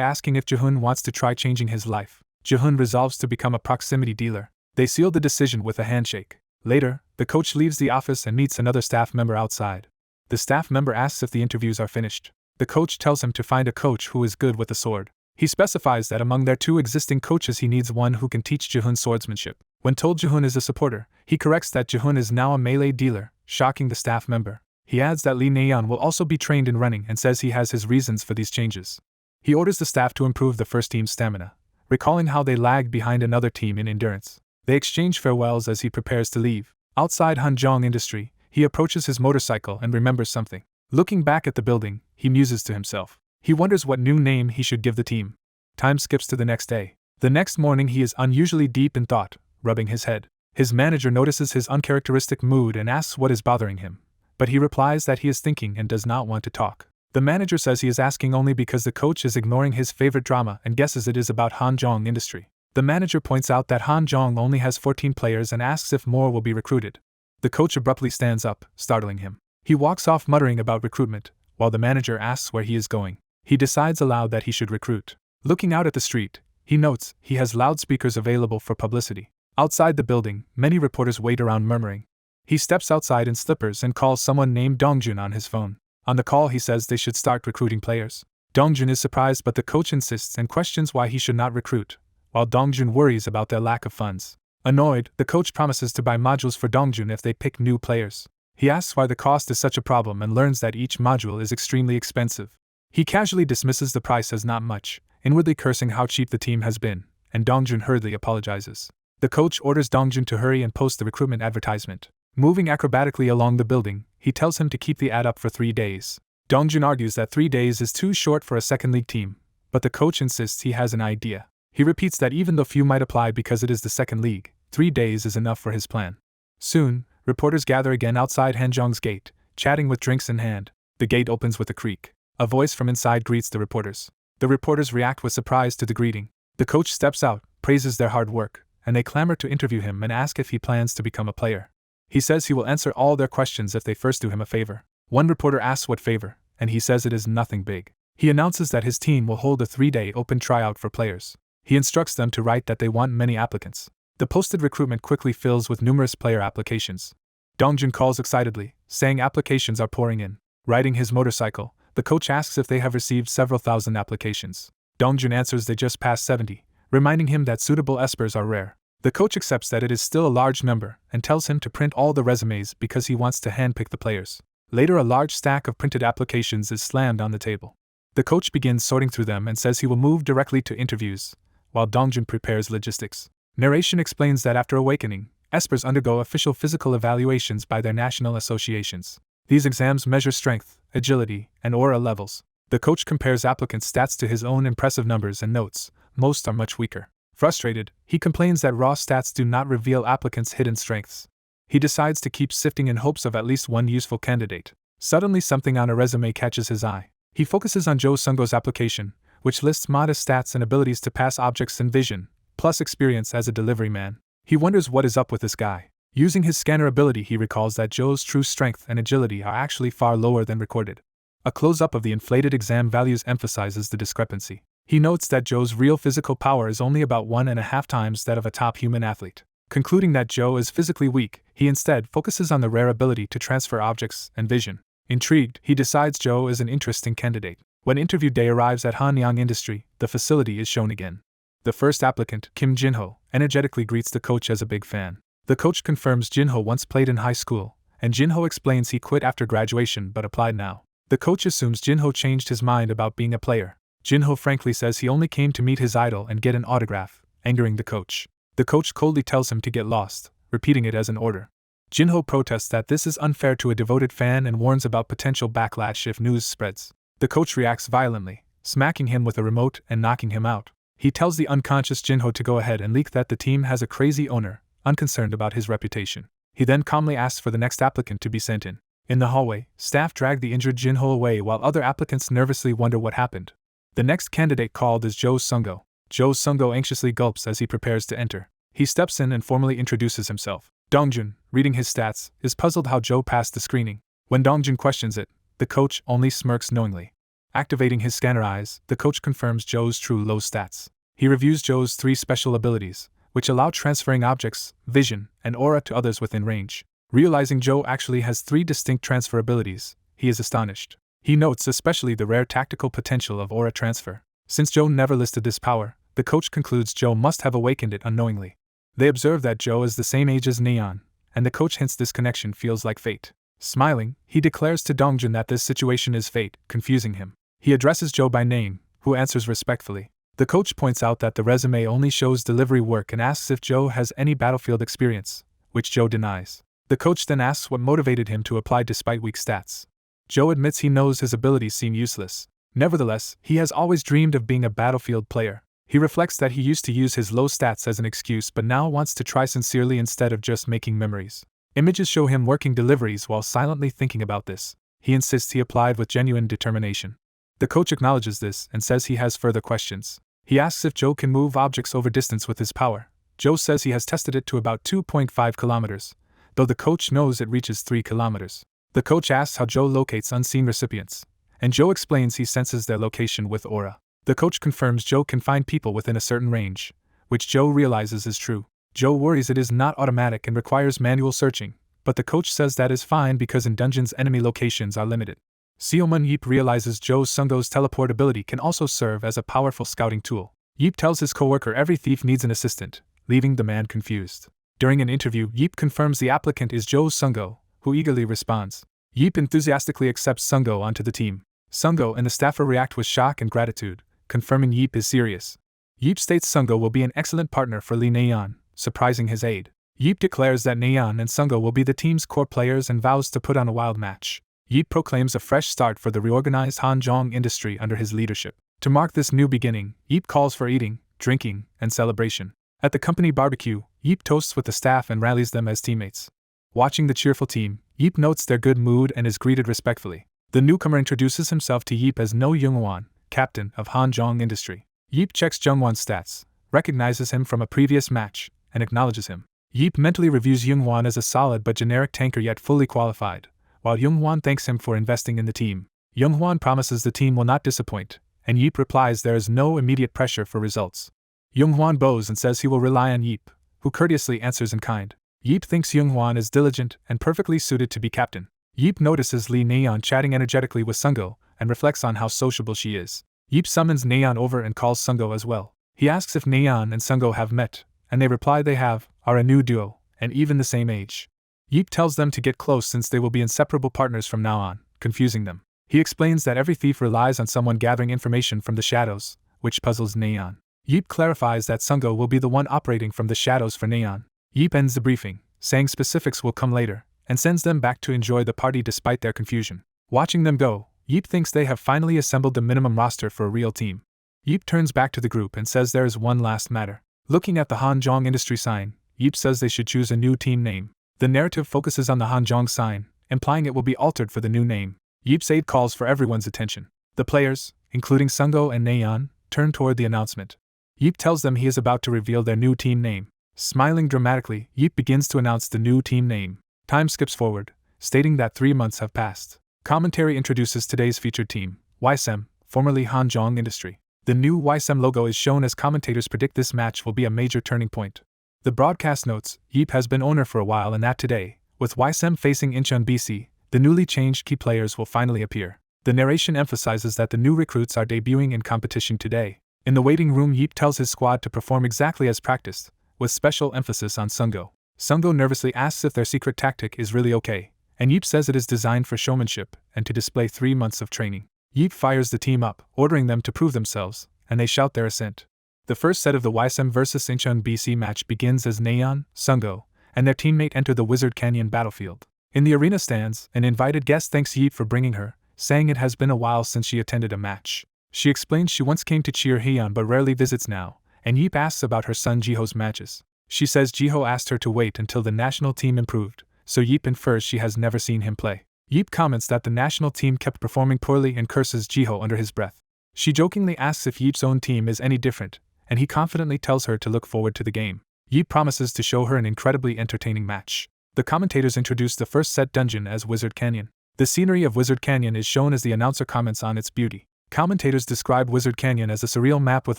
asking if Jihun wants to try changing his life. Jihun resolves to become a proximity dealer. They seal the decision with a handshake. Later, the coach leaves the office and meets another staff member outside. The staff member asks if the interviews are finished. The coach tells him to find a coach who is good with a sword. He specifies that among their 2 existing coaches he needs one who can teach Jihun swordsmanship. When told Jihun is a supporter, he corrects that Jihun is now a melee dealer, shocking the staff member. He adds that Lee Nayeon will also be trained in running and says he has his reasons for these changes. He orders the staff to improve the first team's stamina, recalling how they lagged behind another team in endurance. They exchange farewells as he prepares to leave. Outside Hanjong Industry, he approaches his motorcycle and remembers something. Looking back at the building, he muses to himself. He wonders what new name he should give the team. Time skips to the next day. The next morning he is unusually deep in thought, rubbing his head. His manager notices his uncharacteristic mood and asks what is bothering him, but he replies that he is thinking and does not want to talk. The manager says he is asking only because the coach is ignoring his favorite drama and guesses it is about Hanjong Industry. The manager points out that Hanjong only has 14 players and asks if more will be recruited. The coach abruptly stands up, startling him. He walks off muttering about recruitment, while the manager asks where he is going. He decides aloud that he should recruit. Looking out at the street, he notes he has loudspeakers available for publicity. Outside the building, many reporters wait around murmuring. He steps outside in slippers and calls someone named Dongjun on his phone. On the call he says they should start recruiting players. Dongjun is surprised but the coach insists and questions why he should not recruit, while Dongjun worries about their lack of funds. Annoyed, the coach promises to buy modules for Dongjun if they pick new players. He asks why the cost is such a problem and learns that each module is extremely expensive. He casually dismisses the price as not much, inwardly cursing how cheap the team has been, and Dongjun hurriedly apologizes. The coach orders Dongjun to hurry and post the recruitment advertisement. Moving acrobatically along the building, he tells him to keep the ad up for 3 days. Dongjun argues that 3 days is too short for a second league team, but the coach insists he has an idea. He repeats that even though few might apply because it is the second league, 3 days is enough for his plan. Soon, reporters gather again outside Hanjong's gate, chatting with drinks in hand. The gate opens with a creak. A voice from inside greets the reporters. The reporters react with surprise to the greeting. The coach steps out, praises their hard work, and they clamor to interview him and ask if he plans to become a player. He says he will answer all their questions if they first do him a favor. One reporter asks what favor, and he says it is nothing big. He announces that his team will hold a 3-day open tryout for players. He instructs them to write that they want many applicants. The posted recruitment quickly fills with numerous player applications. Dongjun calls excitedly, saying applications are pouring in. Riding his motorcycle, the coach asks if they have received several thousand applications. Dongjun answers they just passed 70, reminding him that suitable espers are rare. The coach accepts that it is still a large number and tells him to print all the resumes because he wants to handpick the players. Later, a large stack of printed applications is slammed on the table. The coach begins sorting through them and says he will move directly to interviews, while Dongjun prepares logistics. Narration explains that after awakening, espers undergo official physical evaluations by their national associations. These exams measure strength, agility, and aura levels. The coach compares applicants' stats to his own impressive numbers and notes, most are much weaker. Frustrated, he complains that raw stats do not reveal applicants' hidden strengths. He decides to keep sifting in hopes of at least one useful candidate. Suddenly something on a resume catches his eye. He focuses on Jo Sung-go's application, which lists modest stats and abilities to pass objects in vision, plus experience as a delivery man. He wonders what is up with this guy. Using his scanner ability, he recalls that Joe's true strength and agility are actually far lower than recorded. A close-up of the inflated exam values emphasizes the discrepancy. He notes that Joe's real physical power is only about 1.5 times that of a top human athlete. Concluding that Joe is physically weak, he instead focuses on the rare ability to transfer objects and vision. Intrigued, he decides Joe is an interesting candidate. When interview day arrives at Hanyang Industry, the facility is shown again. The first applicant, Kim Jinho, energetically greets the coach as a big fan. The coach confirms Jinho once played in high school, and Jinho explains he quit after graduation but applied now. The coach assumes Jinho changed his mind about being a player. Jinho frankly says he only came to meet his idol and get an autograph, angering the coach. The coach coldly tells him to get lost, repeating it as an order. Jinho protests that this is unfair to a devoted fan and warns about potential backlash if news spreads. The coach reacts violently, smacking him with a remote and knocking him out. He tells the unconscious Jinho to go ahead and leak that the team has a crazy owner, unconcerned about his reputation. He then calmly asks for the next applicant to be sent in. In the hallway, staff drag the injured Jinho away while other applicants nervously wonder what happened. The next candidate called is Jo Sung-go. Jo Sung-go anxiously gulps as he prepares to enter. He steps in and formally introduces himself. Dongjun, reading his stats, is puzzled how Jo passed the screening. When Dongjun questions it, the coach only smirks knowingly. Activating his scanner eyes, the coach confirms Joe's true low stats. He reviews Joe's 3 special abilities, which allow transferring objects, vision, and aura to others within range. Realizing Joe actually has 3 distinct transfer abilities, he is astonished. He notes especially the rare tactical potential of aura transfer. Since Joe never listed this power, the coach concludes Joe must have awakened it unknowingly. They observe that Joe is the same age as Neon, and the coach hints this connection feels like fate. Smiling, he declares to Dongjun that this situation is fate, confusing him. He addresses Joe by name, who answers respectfully. The coach points out that the resume only shows delivery work and asks if Joe has any battlefield experience, which Joe denies. The coach then asks what motivated him to apply despite weak stats. Joe admits he knows his abilities seem useless. Nevertheless, he has always dreamed of being a battlefield player. He reflects that he used to use his low stats as an excuse but now wants to try sincerely instead of just making memories. Images show him working deliveries while silently thinking about this. He insists he applied with genuine determination. The coach acknowledges this and says he has further questions. He asks if Joe can move objects over distance with his power. Joe says he has tested it to about 2.5 kilometers, though the coach knows it reaches 3 kilometers. The coach asks how Joe locates unseen recipients, and Joe explains he senses their location with aura. The coach confirms Joe can find people within a certain range, which Joe realizes is true. Joe worries it is not automatic and requires manual searching, but the coach says that is fine because in dungeons enemy locations are limited. Seomun Yeep realizes Jo Sung-go's teleport ability can also serve as a powerful scouting tool. Yeep tells his coworker every thief needs an assistant, leaving the man confused. During an interview, Yeep confirms the applicant is Joe Sungo, who eagerly responds. Yeep enthusiastically accepts Sungo onto the team. Sungo and the staffer react with shock and gratitude, confirming Yeep is serious. Yeep states Sungo will be an excellent partner for Lee Nayeon, surprising his aide. Yeep declares that Nayeon and Sungo will be the team's core players and vows to put on a wild match. Yeep proclaims a fresh start for the reorganized Hanjong industry under his leadership. To mark this new beginning, Yeep calls for eating, drinking, and celebration. At the company barbecue, Yeep toasts with the staff and rallies them as teammates. Watching the cheerful team, Yeep notes their good mood and is greeted respectfully. The newcomer introduces himself to Yeep as No Jungwon, captain of Hanjong Industry. Yeep checks Jungwon's stats, recognizes him from a previous match, and acknowledges him. Yeep mentally reviews Jungwon as a solid but generic tanker yet fully qualified, while Jungwon thanks him for investing in the team. Jungwon promises the team will not disappoint, and Yeep replies there is no immediate pressure for results. Jungwon bows and says he will rely on Yeep, who courteously answers in kind. Yeep thinks Jungwon is diligent and perfectly suited to be captain. Yeep notices Lee Nayeon chatting energetically with Sungo and reflects on how sociable she is. Yeep summons Nayeon over and calls Sungo as well. He asks if Nayeon and Sungo have met, and they reply they have, are a new duo, and even the same age. Yeep tells them to get close since they will be inseparable partners from now on, confusing them. He explains that every thief relies on someone gathering information from the shadows, which puzzles Nayeon. Yeep clarifies that Sungo will be the one operating from the shadows for Nayeon. Yeep ends the briefing, saying specifics will come later, and sends them back to enjoy the party despite their confusion. Watching them go, Yeep thinks they have finally assembled the minimum roster for a real team. Yeep turns back to the group and says there is one last matter. Looking at the Hanjong industry sign, Yeep says they should choose a new team name. The narrative focuses on the Hanjong sign, implying it will be altered for the new name. Yeep's aide calls for everyone's attention. The players, including Sungo and Nayeon, turn toward the announcement. Yeep tells them he is about to reveal their new team name. Smiling dramatically, Yeep begins to announce the new team name. Time skips forward, stating that 3 months have passed. Commentary introduces today's featured team, Weissim, formerly Hanjong Industry. The new Weissim logo is shown as commentators predict this match will be a major turning point. The broadcast notes, Yeep has been owner for a while and that today, with Weissim facing Incheon BC, the newly changed key players will finally appear. The narration emphasizes that the new recruits are debuting in competition today. In the waiting room, Yeep tells his squad to perform exactly as practiced, with special emphasis on Sungo. Sungo nervously asks if their secret tactic is really okay, and Yeep says it is designed for showmanship and to display 3 months of training. Yeep fires the team up, ordering them to prove themselves, and they shout their assent. The first set of the Weissim vs Incheon BC match begins as Nayeon, Sungo, and their teammate enter the Wizard Canyon battlefield. In the arena stands, an invited guest thanks Yeep for bringing her, saying it has been a while since she attended a match. She explains she once came to cheer Hyun but rarely visits now, and Yeep asks about her son Jiho's matches. She says Jiho asked her to wait until the national team improved, so Yeep infers she has never seen him play. Yeep comments that the national team kept performing poorly and curses Jiho under his breath. She jokingly asks if Yeep's own team is any different, and he confidently tells her to look forward to the game. Yeep promises to show her an incredibly entertaining match. The commentators introduce the first set dungeon as Wizard Canyon. The scenery of Wizard Canyon is shown as the announcer comments on its beauty. Commentators describe Wizard Canyon as a surreal map with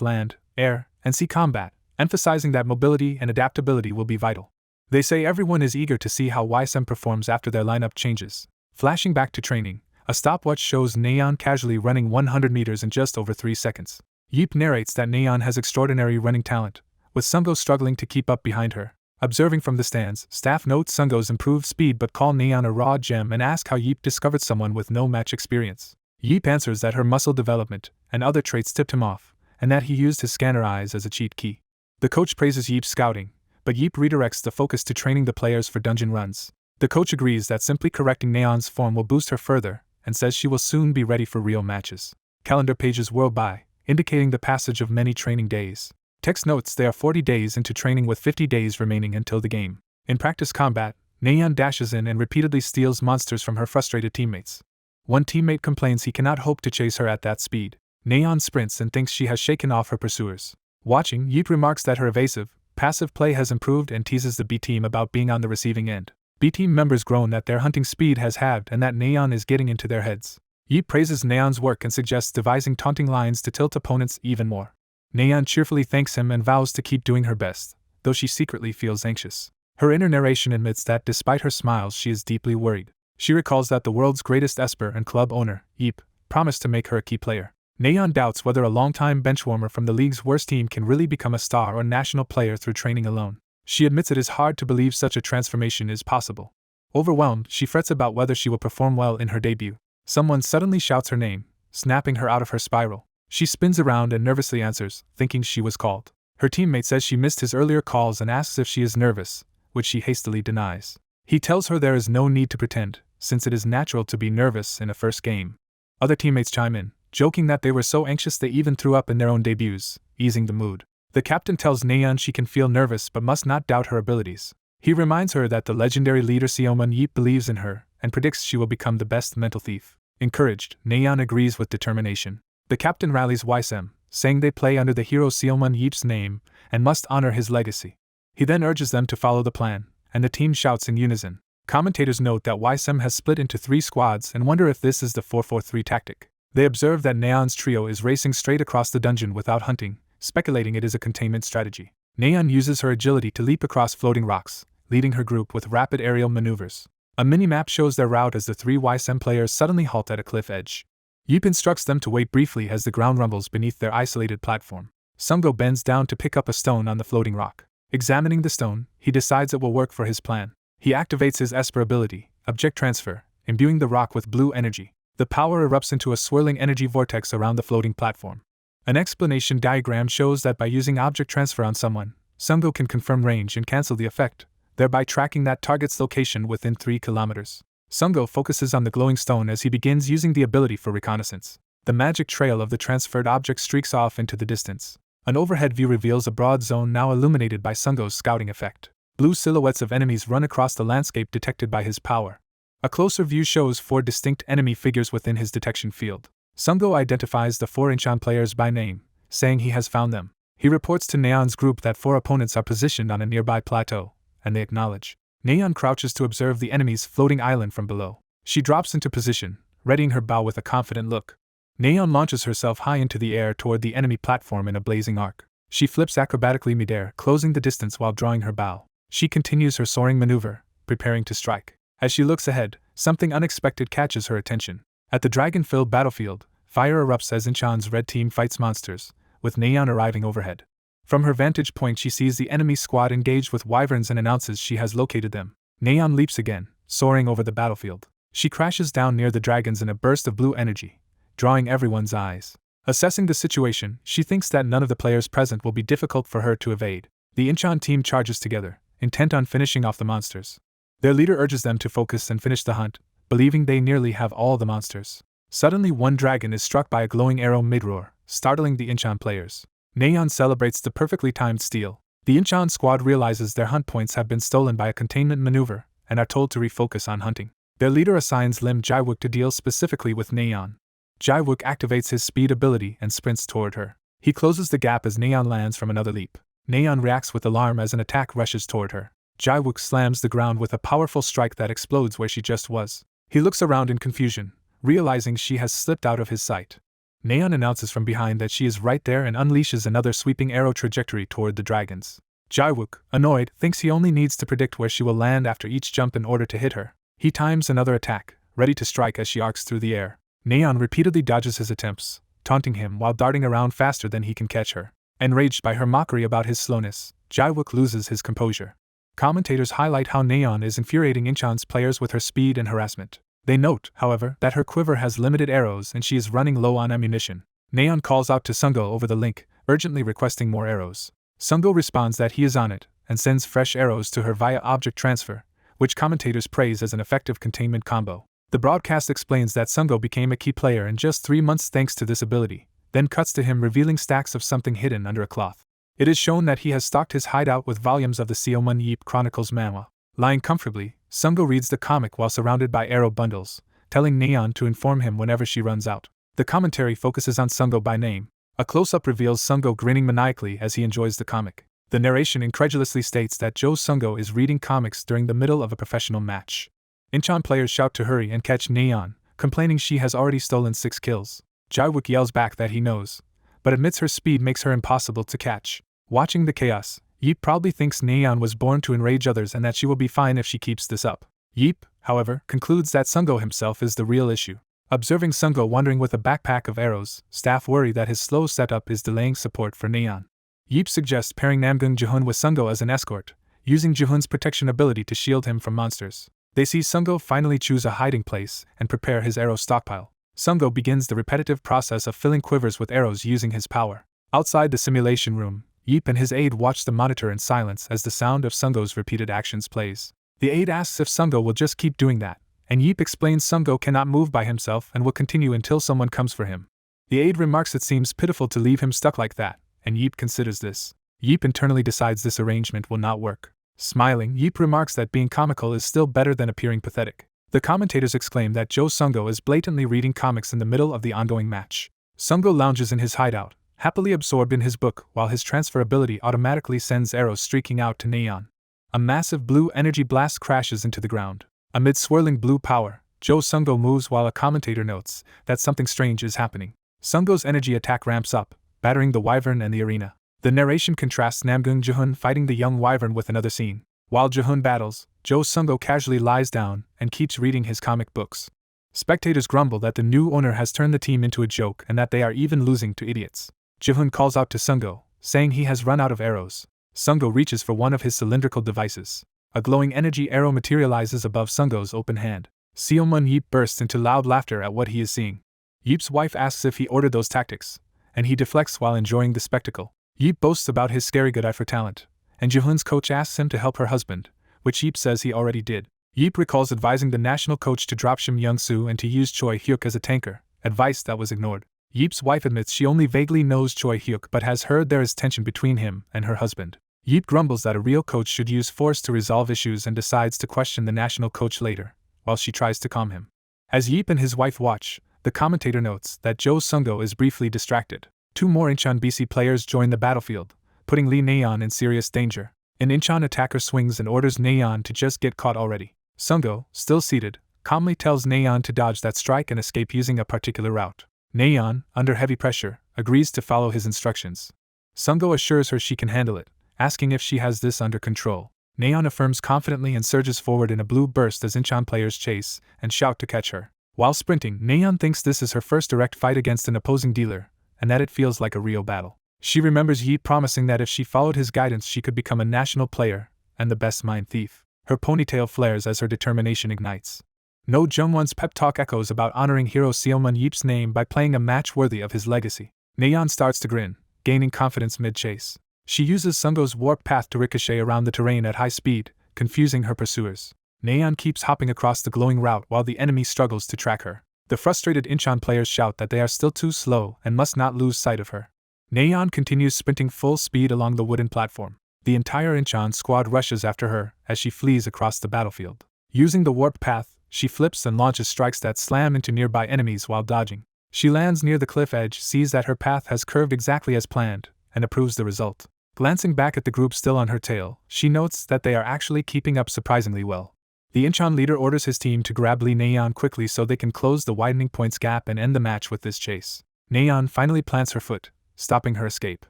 land, air, and sea combat, emphasizing that mobility and adaptability will be vital. They say everyone is eager to see how Weissim performs after their lineup changes. Flashing back to training, a stopwatch shows Nayeon casually running 100 meters in just over 3 seconds. Yeep narrates that Nayeon has extraordinary running talent, with Sungo struggling to keep up behind her. Observing from the stands, staff notes Sungo's improved speed but call Nayeon a raw gem and ask how Yeep discovered someone with no match experience. Yeep answers that her muscle development and other traits tipped him off, and that he used his scanner eyes as a cheat key. The coach praises Yeep's scouting, but Yeep redirects the focus to training the players for dungeon runs. The coach agrees that simply correcting Nayeon's form will boost her further, and says she will soon be ready for real matches. Calendar pages whirl by, indicating the passage of many training days. Text notes they are 40 days into training with 50 days remaining until the game. In practice combat, Nayeon dashes in and repeatedly steals monsters from her frustrated teammates. One teammate complains he cannot hope to chase her at that speed. Nayeon sprints and thinks she has shaken off her pursuers. Watching, Yeep remarks that her evasive, passive play has improved and teases the B team about being on the receiving end. B team members groan that their hunting speed has halved and that Nayeon is getting into their heads. Yeep praises Nayeon's work and suggests devising taunting lines to tilt opponents even more. Nayeon cheerfully thanks him and vows to keep doing her best, though she secretly feels anxious. Her inner narration admits that despite her smiles she is deeply worried. She recalls that the world's greatest Esper and club owner, Yeep, promised to make her a key player. Nayeon doubts whether a longtime benchwarmer from the league's worst team can really become a star or national player through training alone. She admits it is hard to believe such a transformation is possible. Overwhelmed, she frets about whether she will perform well in her debut. Someone suddenly shouts her name, snapping her out of her spiral. She spins around and nervously answers, thinking she was called. Her teammate says she missed his earlier calls and asks if she is nervous, which she hastily denies. He tells her there is no need to pretend, since it is natural to be nervous in a first game. Other teammates chime in, joking that they were so anxious they even threw up in their own debuts, easing the mood. The captain tells Nayeon she can feel nervous but must not doubt her abilities. He reminds her that the legendary leader Seoman Yeep believes in her, and predicts she will become the best mental thief. Encouraged, Nayeon agrees with determination. The captain rallies Weissim, saying they play under the hero Seoman Yeep's name, and must honor his legacy. He then urges them to follow the plan, and the team shouts in unison. Commentators note that Weissim has split into 3 squads and wonder if this is the 4-4-3 tactic. They observe that Nayeon's trio is racing straight across the dungeon without hunting, speculating it is a containment strategy. Nayeon uses her agility to leap across floating rocks, leading her group with rapid aerial maneuvers. A mini-map shows their route as the 3 Weissim players suddenly halt at a cliff edge. Yeep instructs them to wait briefly as the ground rumbles beneath their isolated platform. Sungo bends down to pick up a stone on the floating rock. Examining the stone, he decides it will work for his plan. He activates his Esper ability, Object Transfer, imbuing the rock with blue energy. The power erupts into a swirling energy vortex around the floating platform. An explanation diagram shows that by using Object Transfer on someone, Sungo can confirm range and cancel the effect, thereby tracking that target's location within 3 kilometers. Sungo focuses on the glowing stone as he begins using the ability for reconnaissance. The magic trail of the transferred object streaks off into the distance. An overhead view reveals a broad zone now illuminated by Sungo's scouting effect. Blue silhouettes of enemies run across the landscape detected by his power. A closer view shows 4 distinct enemy figures within his detection field. Sungo identifies the 4 Incheon players by name, saying he has found them. He reports to Nayeon's group that 4 opponents are positioned on a nearby plateau, and they acknowledge. Nayeon crouches to observe the enemy's floating island from below. She drops into position, readying her bow with a confident look. Nayeon launches herself high into the air toward the enemy platform in a blazing arc. She flips acrobatically midair, closing the distance while drawing her bow. She continues her soaring maneuver, preparing to strike. As she looks ahead, something unexpected catches her attention. At the dragon-filled battlefield, fire erupts as Incheon's red team fights monsters, with Nayeon arriving overhead. From her vantage point she sees the enemy squad engaged with wyverns and announces she has located them. Nayeon leaps again, soaring over the battlefield. She crashes down near the dragons in a burst of blue energy, drawing everyone's eyes. Assessing the situation, she thinks that none of the players present will be difficult for her to evade. The Incheon team charges together, intent on finishing off the monsters. Their leader urges them to focus and finish the hunt, believing they nearly have all the monsters. Suddenly one dragon is struck by a glowing arrow mid-roar, startling the Incheon players. Nayeon celebrates the perfectly timed steal. The Incheon squad realizes their hunt points have been stolen by a containment maneuver, and are told to refocus on hunting. Their leader assigns Lim Jiho to deal specifically with Nayeon. Jiho activates his speed ability and sprints toward her. He closes the gap as Nayeon lands from another leap. Nayeon reacts with alarm as an attack rushes toward her. Jiho slams the ground with a powerful strike that explodes where she just was. He looks around in confusion, realizing she has slipped out of his sight. Nayeon announces from behind that she is right there and unleashes another sweeping arrow trajectory toward the dragons. Jiho, annoyed, thinks he only needs to predict where she will land after each jump in order to hit her. He times another attack, ready to strike as she arcs through the air. Nayeon repeatedly dodges his attempts, taunting him while darting around faster than he can catch her. Enraged by her mockery about his slowness, Jiho loses his composure. Commentators highlight how Nayeon is infuriating Incheon's players with her speed and harassment. They note, however, that her quiver has limited arrows and she is running low on ammunition. Nayeon calls out to Sungo over the link, urgently requesting more arrows. Sungo responds that he is on it, and sends fresh arrows to her via object transfer, which commentators praise as an effective containment combo. The broadcast explains that Sungo became a key player in just 3 months thanks to this ability, then cuts to him revealing stacks of something hidden under a cloth. It is shown that he has stocked his hideout with volumes of the Seoman Yeep Chronicles Manhwa. Lying comfortably, Sungo reads the comic while surrounded by arrow bundles, telling Nayeon to inform him whenever she runs out. The commentary focuses on Sungo by name. A close-up reveals Sungo grinning maniacally as he enjoys the comic. The narration incredulously states that Joe Sungo is reading comics during the middle of a professional match. Incheon players shout to hurry and catch Nayeon, complaining she has already stolen 6 kills. Jiho yells back that he knows, but admits her speed makes her impossible to catch. Watching the chaos, Yeep probably thinks Nayeon was born to enrage others and that she will be fine if she keeps this up. Yeep, however, concludes that Sungo himself is the real issue. Observing Sungo wandering with a backpack of arrows, staff worry that his slow setup is delaying support for Neon. Yeep suggests pairing Namgung Jihun with Sungo as an escort, using Jihun's protection ability to shield him from monsters. They see Sungo finally choose a hiding place and prepare his arrow stockpile. Sungo begins the repetitive process of filling quivers with arrows using his power. Outside the simulation room, Yeep and his aide watch the monitor in silence as the sound of Sungo's repeated actions plays. The aide asks if Sungo will just keep doing that, and Yeep explains Sungo cannot move by himself and will continue until someone comes for him. The aide remarks it seems pitiful to leave him stuck like that, and Yeep considers this. Yeep internally decides this arrangement will not work. Smiling, Yeep remarks that being comical is still better than appearing pathetic. The commentators exclaim that Joe Sungo is blatantly reading comics in the middle of the ongoing match. Sungo lounges in his hideout, happily absorbed in his book, while his transfer ability automatically sends arrows streaking out to Neon. A massive blue energy blast crashes into the ground. Amid swirling blue power, Joe Sungo moves while a commentator notes that something strange is happening. Sungo's energy attack ramps up, battering the wyvern and the arena. The narration contrasts Namgung Jihun fighting the young wyvern with another scene. While Jihun battles, Joe Sungo casually lies down and keeps reading his comic books. Spectators grumble that the new owner has turned the team into a joke and that they are even losing to idiots. Jihun calls out to Sungo, saying he has run out of arrows. Sungo reaches for one of his cylindrical devices. A glowing energy arrow materializes above Sungo's open hand. Seomun Yeep bursts into loud laughter at what he is seeing. Yeep's wife asks if he ordered those tactics, and he deflects while enjoying the spectacle. Yeep boasts about his scary good eye for talent, and Jihun's coach asks him to help her husband, which Yeep says he already did. Yeep recalls advising the national coach to drop Shim Young-soo and to use Choy Huk as a tanker, advice that was ignored. Yeep's wife admits she only vaguely knows Choy Huk but has heard there is tension between him and her husband. Yeep grumbles that a real coach should use force to resolve issues and decides to question the national coach later, while she tries to calm him. As Yeep and his wife watch, the commentator notes that Joe Sungo is briefly distracted. 2 more Incheon BC players join the battlefield, putting Lee Naeon in serious danger. An Incheon attacker swings and orders Naeon to just get caught already. Sungo, still seated, calmly tells Naeon to dodge that strike and escape using a particular route. Naeon, under heavy pressure, agrees to follow his instructions. Sungo assures her she can handle it, asking if she has this under control. Naeon affirms confidently and surges forward in a blue burst as Incheon players chase and shout to catch her. While sprinting, Naeon thinks this is her first direct fight against an opposing dealer, and that it feels like a real battle. She remembers Yeet promising that if she followed his guidance she could become a national player and the best mind thief. Her ponytail flares as her determination ignites. No Jungwon's pep talk echoes about honoring hero Seomun Yeep's name by playing a match worthy of his legacy. Naeon starts to grin, gaining confidence mid-chase. She uses Sungo's warp path to ricochet around the terrain at high speed, confusing her pursuers. Naeon keeps hopping across the glowing route while the enemy struggles to track her. The frustrated Incheon players shout that they are still too slow and must not lose sight of her. Naeon continues sprinting full speed along the wooden platform. The entire Incheon squad rushes after her as she flees across the battlefield. Using the warp path, she flips and launches strikes that slam into nearby enemies while dodging. She lands near the cliff edge, sees that her path has curved exactly as planned, and approves the result. Glancing back at the group still on her tail, she notes that they are actually keeping up surprisingly well. The Incheon leader orders his team to grab Lee Naeon quickly so they can close the widening points gap and end the match with this chase. Naeon finally plants her foot, stopping her escape.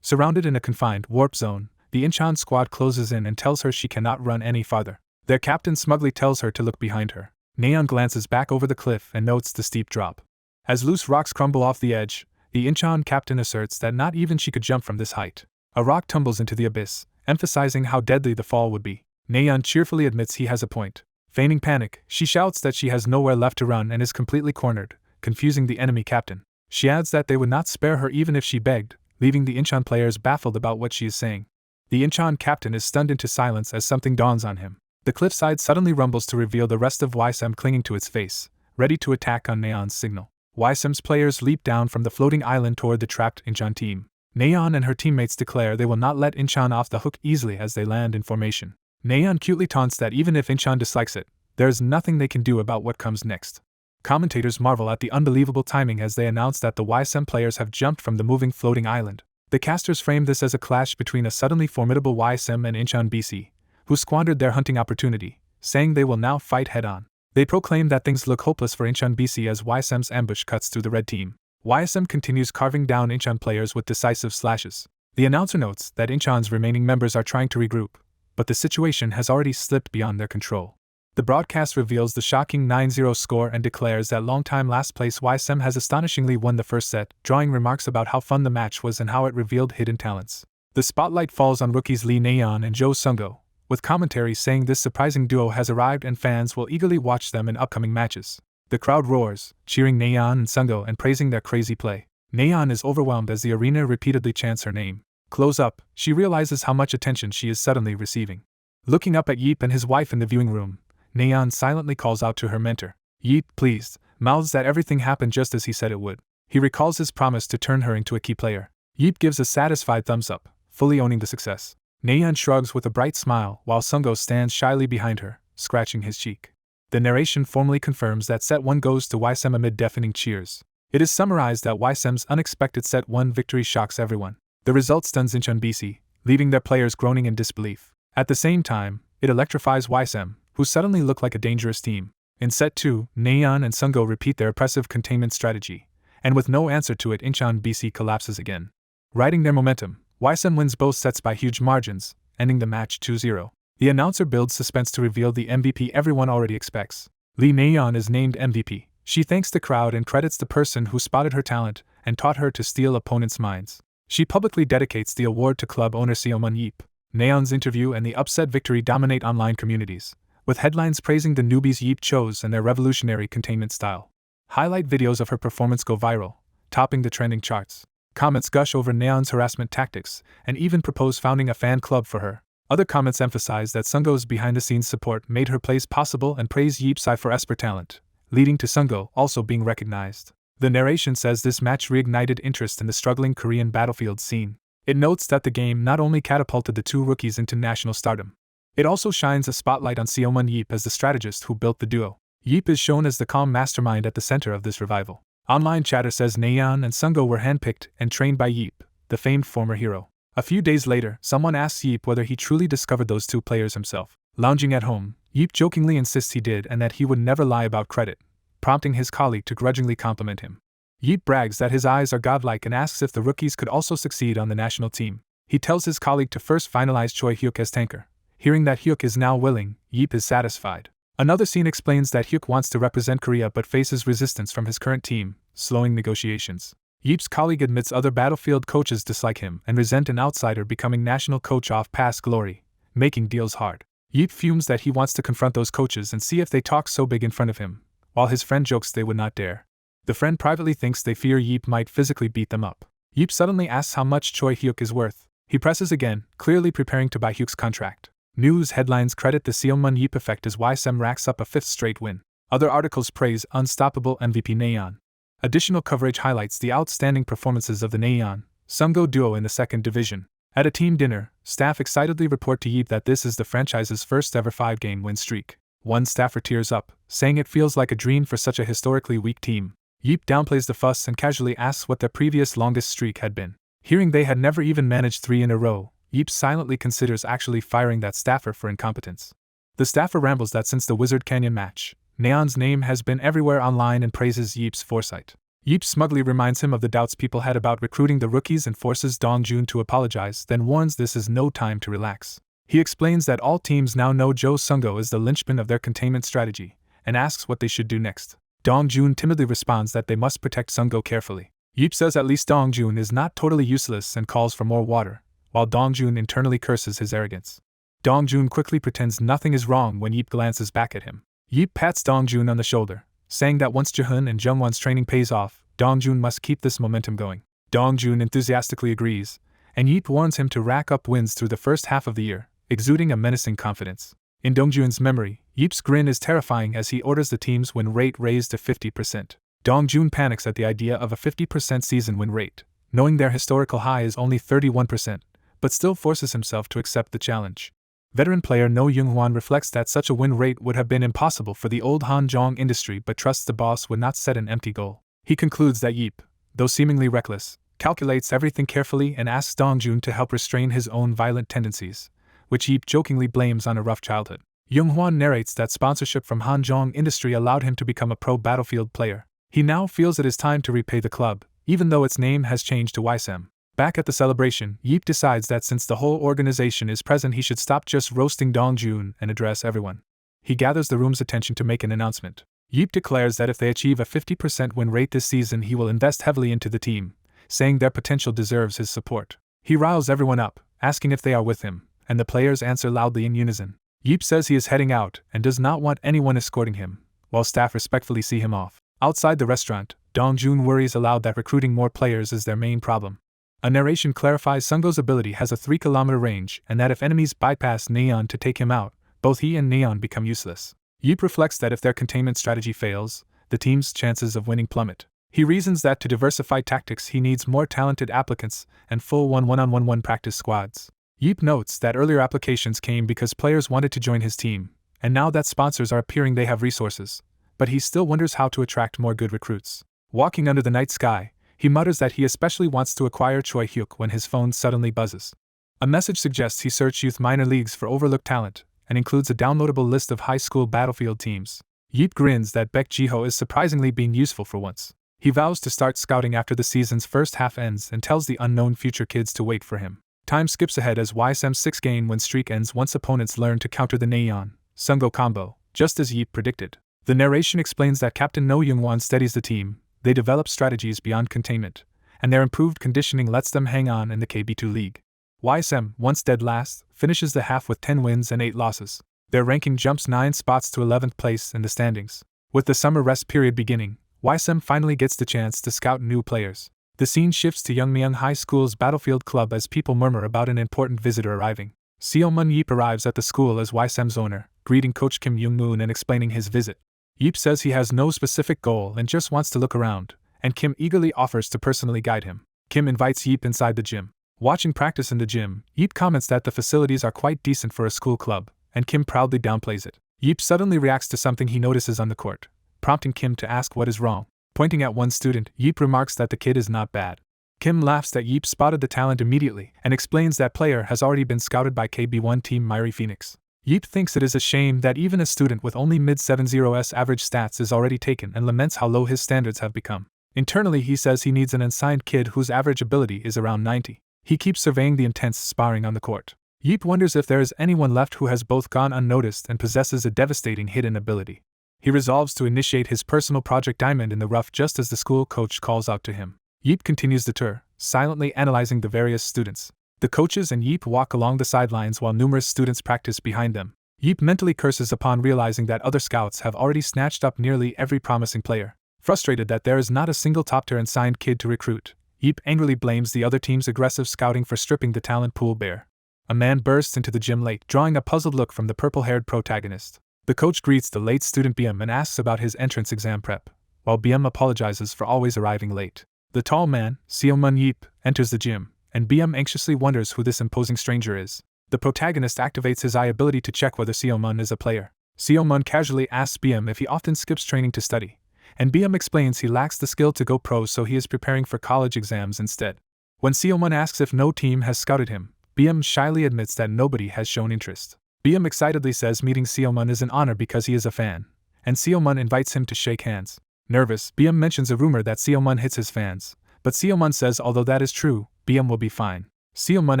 Surrounded in a confined warp zone, the Incheon squad closes in and tells her she cannot run any farther. Their captain smugly tells her to look behind her. Naeon glances back over the cliff and notes the steep drop. As loose rocks crumble off the edge, the Incheon captain asserts that not even she could jump from this height. A rock tumbles into the abyss, emphasizing how deadly the fall would be. Naeon cheerfully admits he has a point. Feigning panic, she shouts that she has nowhere left to run and is completely cornered, confusing the enemy captain. She adds that they would not spare her even if she begged, leaving the Incheon players baffled about what she is saying. The Incheon captain is stunned into silence as something dawns on him. The cliffside suddenly rumbles to reveal the rest of Weissim clinging to its face, ready to attack on Naeon's signal. Weissim's players leap down from the floating island toward the trapped Incheon team. Naeon and her teammates declare they will not let Incheon off the hook easily as they land in formation. Naeon cutely taunts that even if Incheon dislikes it, there is nothing they can do about what comes next. Commentators marvel at the unbelievable timing as they announce that the Weissim players have jumped from the moving floating island. The casters frame this as a clash between a suddenly formidable Weissim and Incheon BC, who squandered their hunting opportunity, saying they will now fight head-on. They proclaim that things look hopeless for Incheon BC as Weissim's ambush cuts through the red team. Weissim continues carving down Incheon players with decisive slashes. The announcer notes that Incheon's remaining members are trying to regroup, but the situation has already slipped beyond their control. The broadcast reveals the shocking 9-0 score and declares that longtime last place Weissim has astonishingly won the first set, drawing remarks about how fun the match was and how it revealed hidden talents. The spotlight falls on rookies Lee Na-yeon and Jo Sung-go, with commentary saying this surprising duo has arrived and fans will eagerly watch them in upcoming matches. The crowd roars, cheering Na-yeon and Sung-go and praising their crazy play. Na-yeon is overwhelmed as the arena repeatedly chants her name. Close up, she realizes how much attention she is suddenly receiving. Looking up at Yeep and his wife in the viewing room, Na-yeon silently calls out to her mentor. Yeep, pleased, mouths that everything happened just as he said it would. He recalls his promise to turn her into a key player. Yeep gives a satisfied thumbs up, fully owning the success. Na-yeon shrugs with a bright smile while Sung-go stands shyly behind her, scratching his cheek. The narration formally confirms that Set 1 goes to Weissim amid deafening cheers. It is summarized that Weissim's unexpected Set 1 victory shocks everyone. The result stuns Incheon BC, leaving their players groaning in disbelief. At the same time, it electrifies Weissim, who suddenly look like a dangerous team. In Set 2, Na-yeon and Sung-go repeat their oppressive containment strategy, and with no answer to it, Incheon BC collapses again. Riding their momentum, Weissim wins both sets by huge margins, ending the match 2-0. The announcer builds suspense to reveal the MVP everyone already expects. Lee Na-yeon is named MVP. She thanks the crowd and credits the person who spotted her talent and taught her to steal opponents' minds. She publicly dedicates the award to club owner Seomun Yeep. Na-yeon's interview and the upset victory dominate online communities, with headlines praising the newbies Yeep chose and their revolutionary containment style. Highlight videos of her performance go viral, topping the trending charts. Comments gush over Na-yeon's harassment tactics, and even propose founding a fan club for her. Other comments emphasize that Sung-go's behind-the-scenes support made her plays possible and praise Yeep's eye for Esper talent, leading to Sung-go also being recognized. The narration says this match reignited interest in the struggling Korean battlefield scene. It notes that the game not only catapulted the two rookies into national stardom, it also shines a spotlight on Seomun Yeep as the strategist who built the duo. Yeep is shown as the calm mastermind at the center of this revival. Online chatter says Na-yeon and Sung-go were handpicked and trained by Yeep, the famed former hero. A few days later, someone asks Yeep whether he truly discovered those two players himself. Lounging at home, Yeep jokingly insists he did and that he would never lie about credit, prompting his colleague to grudgingly compliment him. Yeep brags that his eyes are godlike and asks if the rookies could also succeed on the national team. He tells his colleague to first finalize Choy Huk as tanker. Hearing that Huk is now willing, Yeep is satisfied. Another scene explains that Huk wants to represent Korea but faces resistance from his current team, slowing negotiations. Yeep's colleague admits other battlefield coaches dislike him and resent an outsider becoming national coach off past glory, making deals hard. Yeep fumes that he wants to confront those coaches and see if they talk so big in front of him, while his friend jokes they would not dare. The friend privately thinks they fear Yeep might physically beat them up. Yeep suddenly asks how much Choy Huk is worth. He presses again, clearly preparing to buy Huk's contract. News headlines credit the Seomun Yeep effect as Weissim racks up a fifth straight win. Other articles praise unstoppable MVP Na-yeon. Additional coverage highlights the outstanding performances of the Na-yeon, Sung-go duo in the second division. At a team dinner, staff excitedly report to Yeep that this is the franchise's first ever 5-game win streak. One staffer tears up, saying it feels like a dream for such a historically weak team. Yeep downplays the fuss and casually asks what their previous longest streak had been. Hearing they had never even managed 3 in a row, Yeep silently considers actually firing that staffer for incompetence. The staffer rambles that since the Wizard Canyon match, Na-yeon's name has been everywhere online and praises Yeep's foresight. Yeep smugly reminds him of the doubts people had about recruiting the rookies and forces Dong-jun to apologize, then warns this is no time to relax. He explains that all teams now know Jo Sung-go is the linchpin of their containment strategy, and asks what they should do next. Dong-jun timidly responds that they must protect Sung-go carefully. Yeep says at least Dong-jun is not totally useless and calls for more water, while Dong-jun internally curses his arrogance. Dong-jun quickly pretends nothing is wrong when Yeep glances back at him. Yeep pats Dong-jun on the shoulder, saying that once Jiho and Jungwon's training pays off, Dong-jun must keep this momentum going. Dong-jun enthusiastically agrees, and Yeep warns him to rack up wins through the first half of the year, exuding a menacing confidence. In Dong-jun's memory, Yeep's grin is terrifying as he orders the team's win rate raised to 50%. Dong-jun panics at the idea of a 50% season win rate, knowing their historical high is only 31%, but still forces himself to accept the challenge. Veteran player No Young-hwan reflects that such a win rate would have been impossible for the old Hanjong industry but trusts the boss would not set an empty goal. He concludes that Yeep, though seemingly reckless, calculates everything carefully and asks Dong-jun to help restrain his own violent tendencies, which Yeep jokingly blames on a rough childhood. Young-hwan narrates that sponsorship from Hanjong industry allowed him to become a pro battlefield player. He now feels it is time to repay the club, even though its name has changed to Weissim. Back at the celebration, Yeep decides that since the whole organization is present he should stop just roasting Dong-jun and address everyone. He gathers the room's attention to make an announcement. Yeep declares that if they achieve a 50% win rate this season, he will invest heavily into the team, saying their potential deserves his support. He riles everyone up, asking if they are with him, and the players answer loudly in unison. Yeep says he is heading out and does not want anyone escorting him, while staff respectfully see him off. Outside the restaurant, Dongjun worries aloud that recruiting more players is their main problem. A narration clarifies Sungo's ability has a 3-kilometer range and that if enemies bypass Neon to take him out, both he and Neon become useless. Yeep reflects that if their containment strategy fails, the team's chances of winning plummet. He reasons that to diversify tactics he needs more talented applicants and full one-on-one practice squads. Yeep notes that earlier applications came because players wanted to join his team, and now that sponsors are appearing they have resources, but he still wonders how to attract more good recruits. Walking under the night sky, he mutters that he especially wants to acquire Choy Huk when his phone suddenly buzzes. A message suggests he search youth minor leagues for overlooked talent, and includes a downloadable list of high school battlefield teams. Yeep grins that Jiho is surprisingly being useful for once. He vows to start scouting after the season's first half ends and tells the unknown future kids to wait for him. Time skips ahead as Weissim's 6-game win streak ends once opponents learn to counter the Neon Sungo combo, just as Yeep predicted. The narration explains that Captain No Youngwon steadies the team, they develop strategies beyond containment, and their improved conditioning lets them hang on in the KB2 league. Weissim, once dead last, finishes the half with 10 wins and 8 losses. Their ranking jumps 9 spots to 11th place in the standings. With the summer rest period beginning, Weissim finally gets the chance to scout new players. The scene shifts to Youngmyeong High School's battlefield club as people murmur about an important visitor arriving. Seomun Yeep arrives at the school as Weisim's owner, greeting Coach Kim Young-moon and explaining his visit. Yeep says he has no specific goal and just wants to look around, and Kim eagerly offers to personally guide him. Kim invites Yeep inside the gym. Watching practice in the gym, Yeep comments that the facilities are quite decent for a school club, and Kim proudly downplays it. Yeep suddenly reacts to something he notices on the court, prompting Kim to ask what is wrong. Pointing at one student, Yeep remarks that the kid is not bad. Kim laughs that Yeep spotted the talent immediately and explains that player has already been scouted by KB1 team Myri Phoenix. Yeep thinks it is a shame that even a student with only mid-70s average stats is already taken and laments how low his standards have become. Internally he says he needs an unsigned kid whose average ability is around 90. He keeps surveying the intense sparring on the court. Yeep wonders if there is anyone left who has both gone unnoticed and possesses a devastating hidden ability. He resolves to initiate his personal Project Diamond in the rough just as the school coach calls out to him. Yeep continues the tour, silently analyzing the various students. The coaches and Yeep walk along the sidelines while numerous students practice behind them. Yeep mentally curses upon realizing that other scouts have already snatched up nearly every promising player. Frustrated that there is not a single top-tier and signed kid to recruit, Yeep angrily blames the other team's aggressive scouting for stripping the talent pool bare. A man bursts into the gym late, drawing a puzzled look from the purple-haired protagonist. The coach greets the late student BM and asks about his entrance exam prep, while BM apologizes for always arriving late. The tall man, Seomun Yeep, enters the gym, and BM anxiously wonders who this imposing stranger is. The protagonist activates his eye ability to check whether Seomun is a player. Seomun casually asks BM if he often skips training to study, and BM explains he lacks the skill to go pro so he is preparing for college exams instead. When Seomun asks if no team has scouted him, BM shyly admits that nobody has shown interest. BM excitedly says meeting Seomun is an honor because he is a fan, and Seomun invites him to shake hands. Nervous, BM mentions a rumor that Seomun hits his fans, but Seomun says although that is true, BM will be fine. Seomun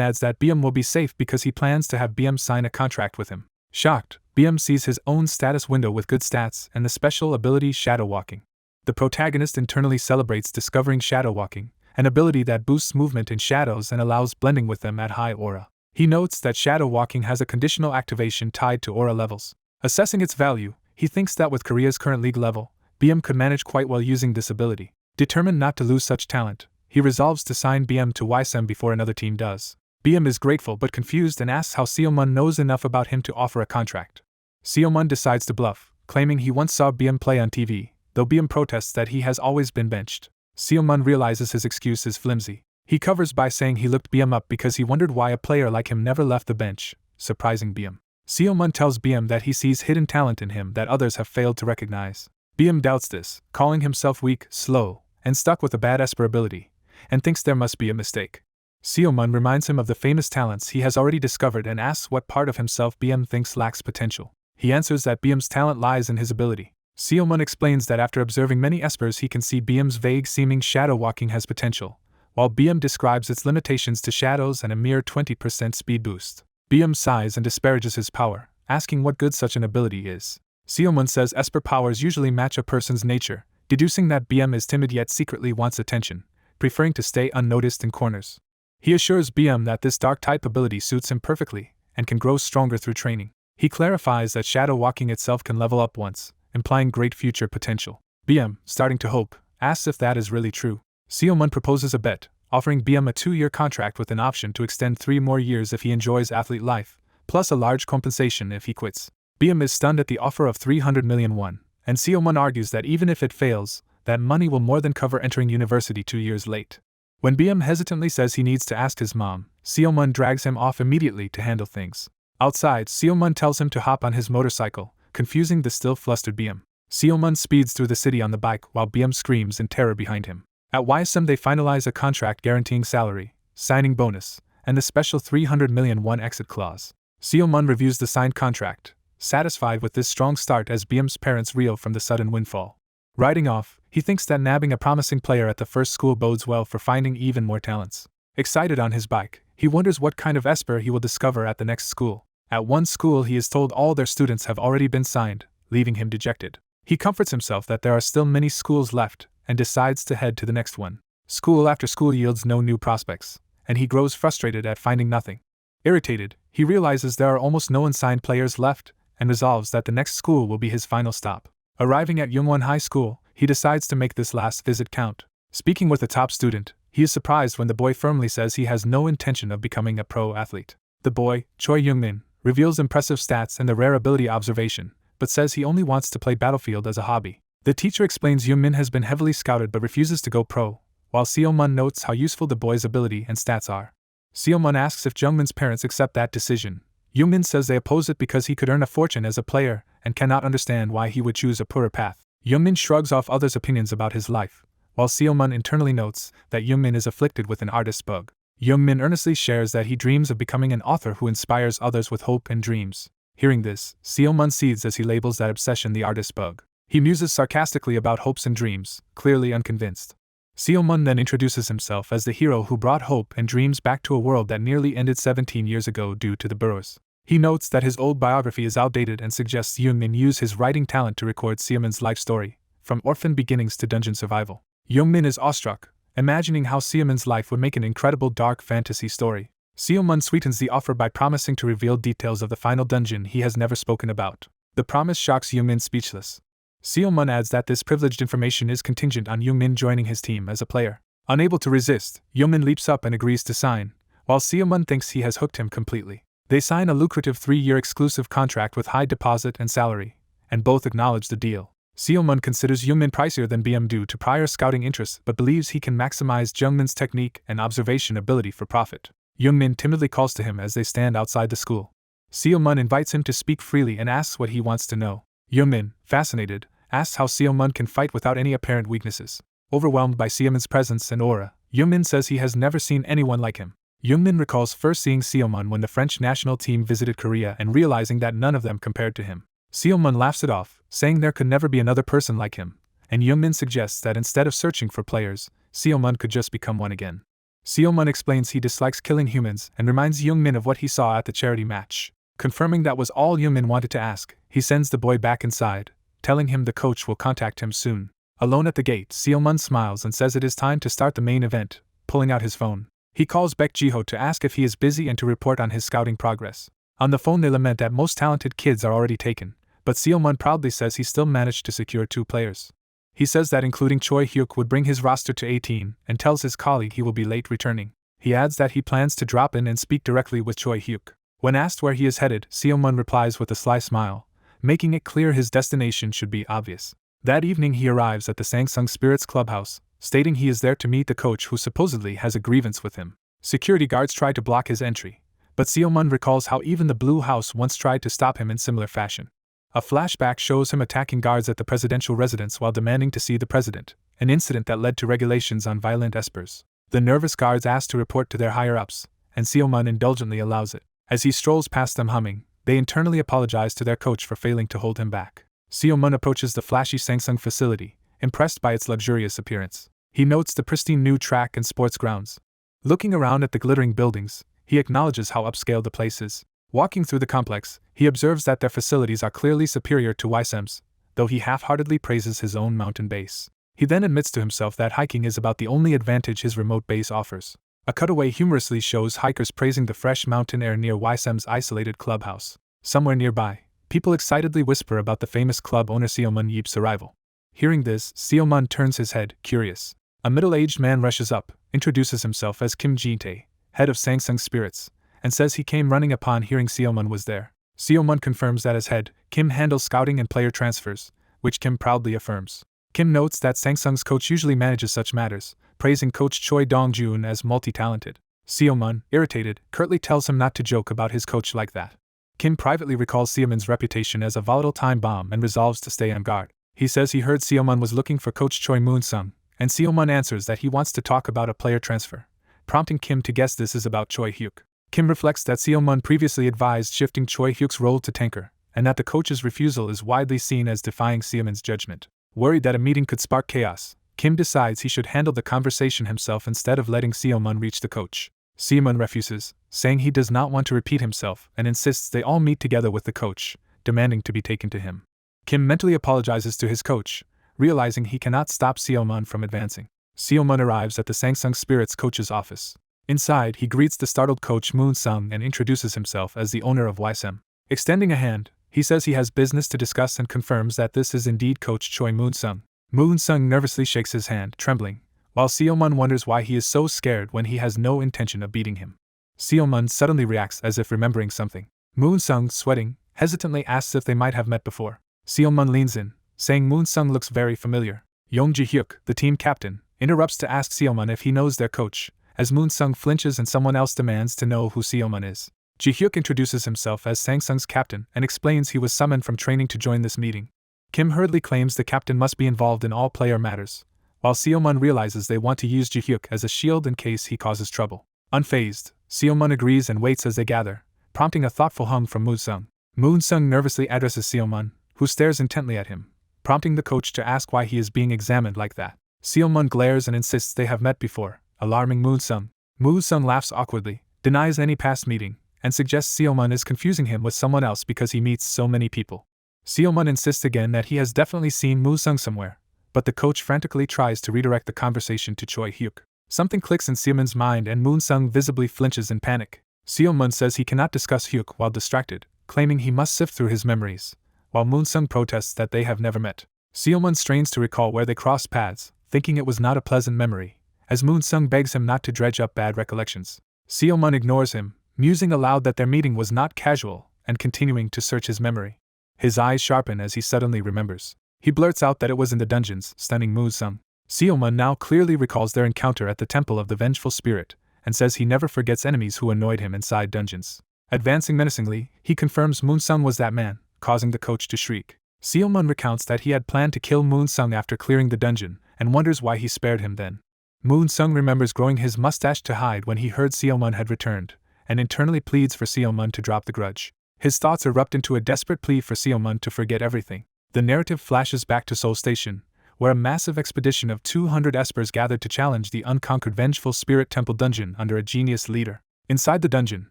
adds that BM will be safe because he plans to have BM sign a contract with him. Shocked, BM sees his own status window with good stats and the special ability Shadow Walking. The protagonist internally celebrates discovering Shadow Walking, an ability that boosts movement in shadows and allows blending with them at high aura. He notes that Shadow Walking has a conditional activation tied to aura levels. Assessing its value, he thinks that with Korea's current league level, BM could manage quite well using this ability. Determined not to lose such talent, he resolves to sign BM to Weissim before another team does. BM is grateful but confused and asks how Seomun knows enough about him to offer a contract. Seomun decides to bluff, claiming he once saw BM play on TV, though BM protests that he has always been benched. Seomun realizes his excuse is flimsy. He covers by saying he looked BM up because he wondered why a player like him never left the bench, surprising BM. Seomun tells BM that he sees hidden talent in him that others have failed to recognize. BM doubts this, calling himself weak, slow, and stuck with a bad Esper ability, and thinks there must be a mistake. Seomun reminds him of the famous talents he has already discovered and asks what part of himself BM thinks lacks potential. He answers that BM's talent lies in his ability. Seomun explains that after observing many Espers he can see BM's vague-seeming shadow walking has potential, while BM describes its limitations to shadows and a mere 20% speed boost. BM sighs and disparages his power, asking what good such an ability is. Seomun says Esper powers usually match a person's nature, deducing that BM is timid yet secretly wants attention, preferring to stay unnoticed in corners. He assures BM that this dark-type ability suits him perfectly, and can grow stronger through training. He clarifies that shadow walking itself can level up once, implying great future potential. BM, starting to hope, asks if that is really true. Seomun proposes a bet, offering BM a 2-year contract with an option to extend 3 more years if he enjoys athlete life, plus a large compensation if he quits. BM is stunned at the offer of 300 million won, and Seomun argues that even if it fails, that money will more than cover entering university 2 years late. When BM hesitantly says he needs to ask his mom, Seomun drags him off immediately to handle things. Outside, Seomun tells him to hop on his motorcycle, confusing the still flustered BM. Seomun speeds through the city on the bike while BM screams in terror behind him. At Weissim they finalize a contract guaranteeing salary, signing bonus, and the special 300 million won exit clause. Seomun reviews the signed contract, satisfied with this strong start as BM's parents reel from the sudden windfall. Riding off, he thinks that nabbing a promising player at the first school bodes well for finding even more talents. Excited on his bike, he wonders what kind of Esper he will discover at the next school. At one school he is told all their students have already been signed, leaving him dejected. He comforts himself that there are still many schools left, and decides to head to the next one. School after school yields no new prospects, and he grows frustrated at finding nothing. Irritated, he realizes there are almost no unsigned players left, and resolves that the next school will be his final stop. Arriving at Yungwon High School, he decides to make this last visit count. Speaking with the top student, he is surprised when the boy firmly says he has no intention of becoming a pro athlete. The boy, Choi Youngmin, reveals impressive stats and the rare ability observation, but says he only wants to play Battlefield as a hobby. The teacher explains Youngmin has been heavily scouted but refuses to go pro, while Seomun notes how useful the boy's ability and stats are. Seomun asks if Jungmin's parents accept that decision. Youngmin says they oppose it because he could earn a fortune as a player, and cannot understand why he would choose a poorer path. Youngmin shrugs off others' opinions about his life, while Seomun internally notes that Youngmin is afflicted with an artist bug. Youngmin earnestly shares that he dreams of becoming an author who inspires others with hope and dreams. Hearing this, Seomun seethes as he labels that obsession the artist bug. He muses sarcastically about hopes and dreams, clearly unconvinced. Seomun then introduces himself as the hero who brought hope and dreams back to a world that nearly ended 17 years ago due to the burrows. He notes that his old biography is outdated and suggests Youngmin use his writing talent to record Seomun's life story, from orphan beginnings to dungeon survival. Youngmin is awestruck, imagining how Seomun's life would make an incredible dark fantasy story. Seomun sweetens the offer by promising to reveal details of the final dungeon he has never spoken about. The promise shocks Youngmin speechless. Seomun adds that this privileged information is contingent on Youngmin joining his team as a player. Unable to resist, Youngmin leaps up and agrees to sign, while Seomun thinks he has hooked him completely. They sign a lucrative 3-year exclusive contract with high deposit and salary, and both acknowledge the deal. Seomun considers Youngmin pricier than BM due to prior scouting interests but believes he can maximize Jungmin's technique and observation ability for profit. Youngmin timidly calls to him as they stand outside the school. Seomun invites him to speak freely and asks what he wants to know. Youngmin, fascinated, asks how Seomun can fight without any apparent weaknesses. Overwhelmed by Seomun's presence and aura, Youngmin says he has never seen anyone like him. Youngmin recalls first seeing Seomun when the French national team visited Korea and realizing that none of them compared to him. Seomun laughs it off, saying there could never be another person like him, and Youngmin suggests that instead of searching for players, Seomun could just become one again. Seomun explains he dislikes killing humans and reminds Youngmin of what he saw at the charity match. Confirming that was all Youngmin wanted to ask, he sends the boy back inside, telling him the coach will contact him soon. Alone at the gate, Seomun smiles and says it is time to start the main event, pulling out his phone. He calls back Jiho to ask if he is busy and to report on his scouting progress. On the phone they lament that most talented kids are already taken, but Seomun proudly says he still managed to secure 2 players. He says that including Choy Huk would bring his roster to 18 and tells his colleague he will be late returning. He adds that he plans to drop in and speak directly with Choy Huk. When asked where he is headed, Seomun replies with a sly smile, making it clear his destination should be obvious. That evening he arrives at the Sangsung Spirits clubhouse, stating he is there to meet the coach who supposedly has a grievance with him. Security guards try to block his entry, but Seomun recalls how even the Blue House once tried to stop him in similar fashion. A flashback shows him attacking guards at the presidential residence while demanding to see the president, an incident that led to regulations on violent espers. The nervous guards ask to report to their higher-ups, and Seomun indulgently allows it. As he strolls past them humming, they internally apologize to their coach for failing to hold him back. Seomun approaches the flashy Sangsung facility, impressed by its luxurious appearance. He notes the pristine new track and sports grounds. Looking around at the glittering buildings, he acknowledges how upscale the place is. Walking through the complex, he observes that their facilities are clearly superior to Weissim's, though he half-heartedly praises his own mountain base. He then admits to himself that hiking is about the only advantage his remote base offers. A cutaway humorously shows hikers praising the fresh mountain air near Weissim's isolated clubhouse. Somewhere nearby, people excitedly whisper about the famous club owner Seomun Yeep's arrival. Hearing this, Seomun turns his head, curious. A middle-aged man rushes up, introduces himself as Kim Ji-tae, head of Sangsung Spirits, and says he came running upon hearing Seomun was there. Seomun confirms that as head, Kim handles scouting and player transfers, which Kim proudly affirms. Kim notes that Sangsung's coach usually manages such matters, praising coach Choi Dong-jun as multi-talented. Seomun, irritated, curtly tells him not to joke about his coach like that. Kim privately recalls Seomun's reputation as a volatile time bomb and resolves to stay on guard. He says he heard Seomun was looking for coach Choi Moon-sung, and Seomun answers that he wants to talk about a player transfer, prompting Kim to guess this is about Choy Huk. Kim reflects that Seomun previously advised shifting Choy Huk's role to tanker, and that the coach's refusal is widely seen as defying Seomun's judgment. Worried that a meeting could spark chaos, Kim decides he should handle the conversation himself instead of letting Seomun reach the coach. Seomun refuses, saying he does not want to repeat himself and insists they all meet together with the coach, demanding to be taken to him. Kim mentally apologizes to his coach, realizing he cannot stop Seomun from advancing. Seomun arrives at the Sangsung Spirits coach's office. Inside, he greets the startled coach Moon-sung and introduces himself as the owner of Weissim. Extending a hand, he says he has business to discuss and confirms that this is indeed coach Choi Moon-sung. Moon-sung nervously shakes his hand, trembling, while Seomun wonders why he is so scared when he has no intention of beating him. Seomun suddenly reacts as if remembering something. Moon-sung, sweating, hesitantly asks if they might have met before. Seomun leans in, saying Moon-sung looks very familiar. Jiho, the team captain, interrupts to ask Seomun if he knows their coach, as Moon-sung flinches and someone else demands to know who Seomun is. Jiho introduces himself as Sangsung's captain and explains he was summoned from training to join this meeting. Kim hurriedly claims the captain must be involved in all player matters, while Seomun realizes they want to use Jiho as a shield in case he causes trouble. Unfazed, Seomun agrees and waits as they gather, prompting a thoughtful hum from Moon-sung. Moon-sung nervously addresses Seomun, who stares intently at him, prompting the coach to ask why he is being examined like that. Seomun glares and insists they have met before, alarming Moon-sung. Moon-sung laughs awkwardly, denies any past meeting, and suggests Seomun is confusing him with someone else because he meets so many people. Seomun insists again that he has definitely seen Moon-sung somewhere, but the coach frantically tries to redirect the conversation to Choy Huk. Something clicks in Seomun's mind and Moon-sung visibly flinches in panic. Seomun says he cannot discuss Huk while distracted, claiming he must sift through his memories, while Moon-sung protests that they have never met. Seomun strains to recall where they crossed paths, thinking it was not a pleasant memory, as Moon-sung begs him not to dredge up bad recollections. Seomun ignores him, musing aloud that their meeting was not casual, and continuing to search his memory. His eyes sharpen as he suddenly remembers. He blurts out that it was in the dungeons, stunning Moon-sung. Seomun now clearly recalls their encounter at the Temple of the Vengeful Spirit, and says he never forgets enemies who annoyed him inside dungeons. Advancing menacingly, he confirms Moon-sung was that man, causing the coach to shriek. Seomun recounts that he had planned to kill Moon-sung after clearing the dungeon, and wonders why he spared him then. Moon-sung remembers growing his mustache to hide when he heard Seomun had returned, and internally pleads for Seomun to drop the grudge. His thoughts erupt into a desperate plea for Seomun to forget everything. The narrative flashes back to Seoul Station, where a massive expedition of 200 Espers gathered to challenge the unconquered Vengeful Spirit Temple dungeon under a genius leader. Inside the dungeon,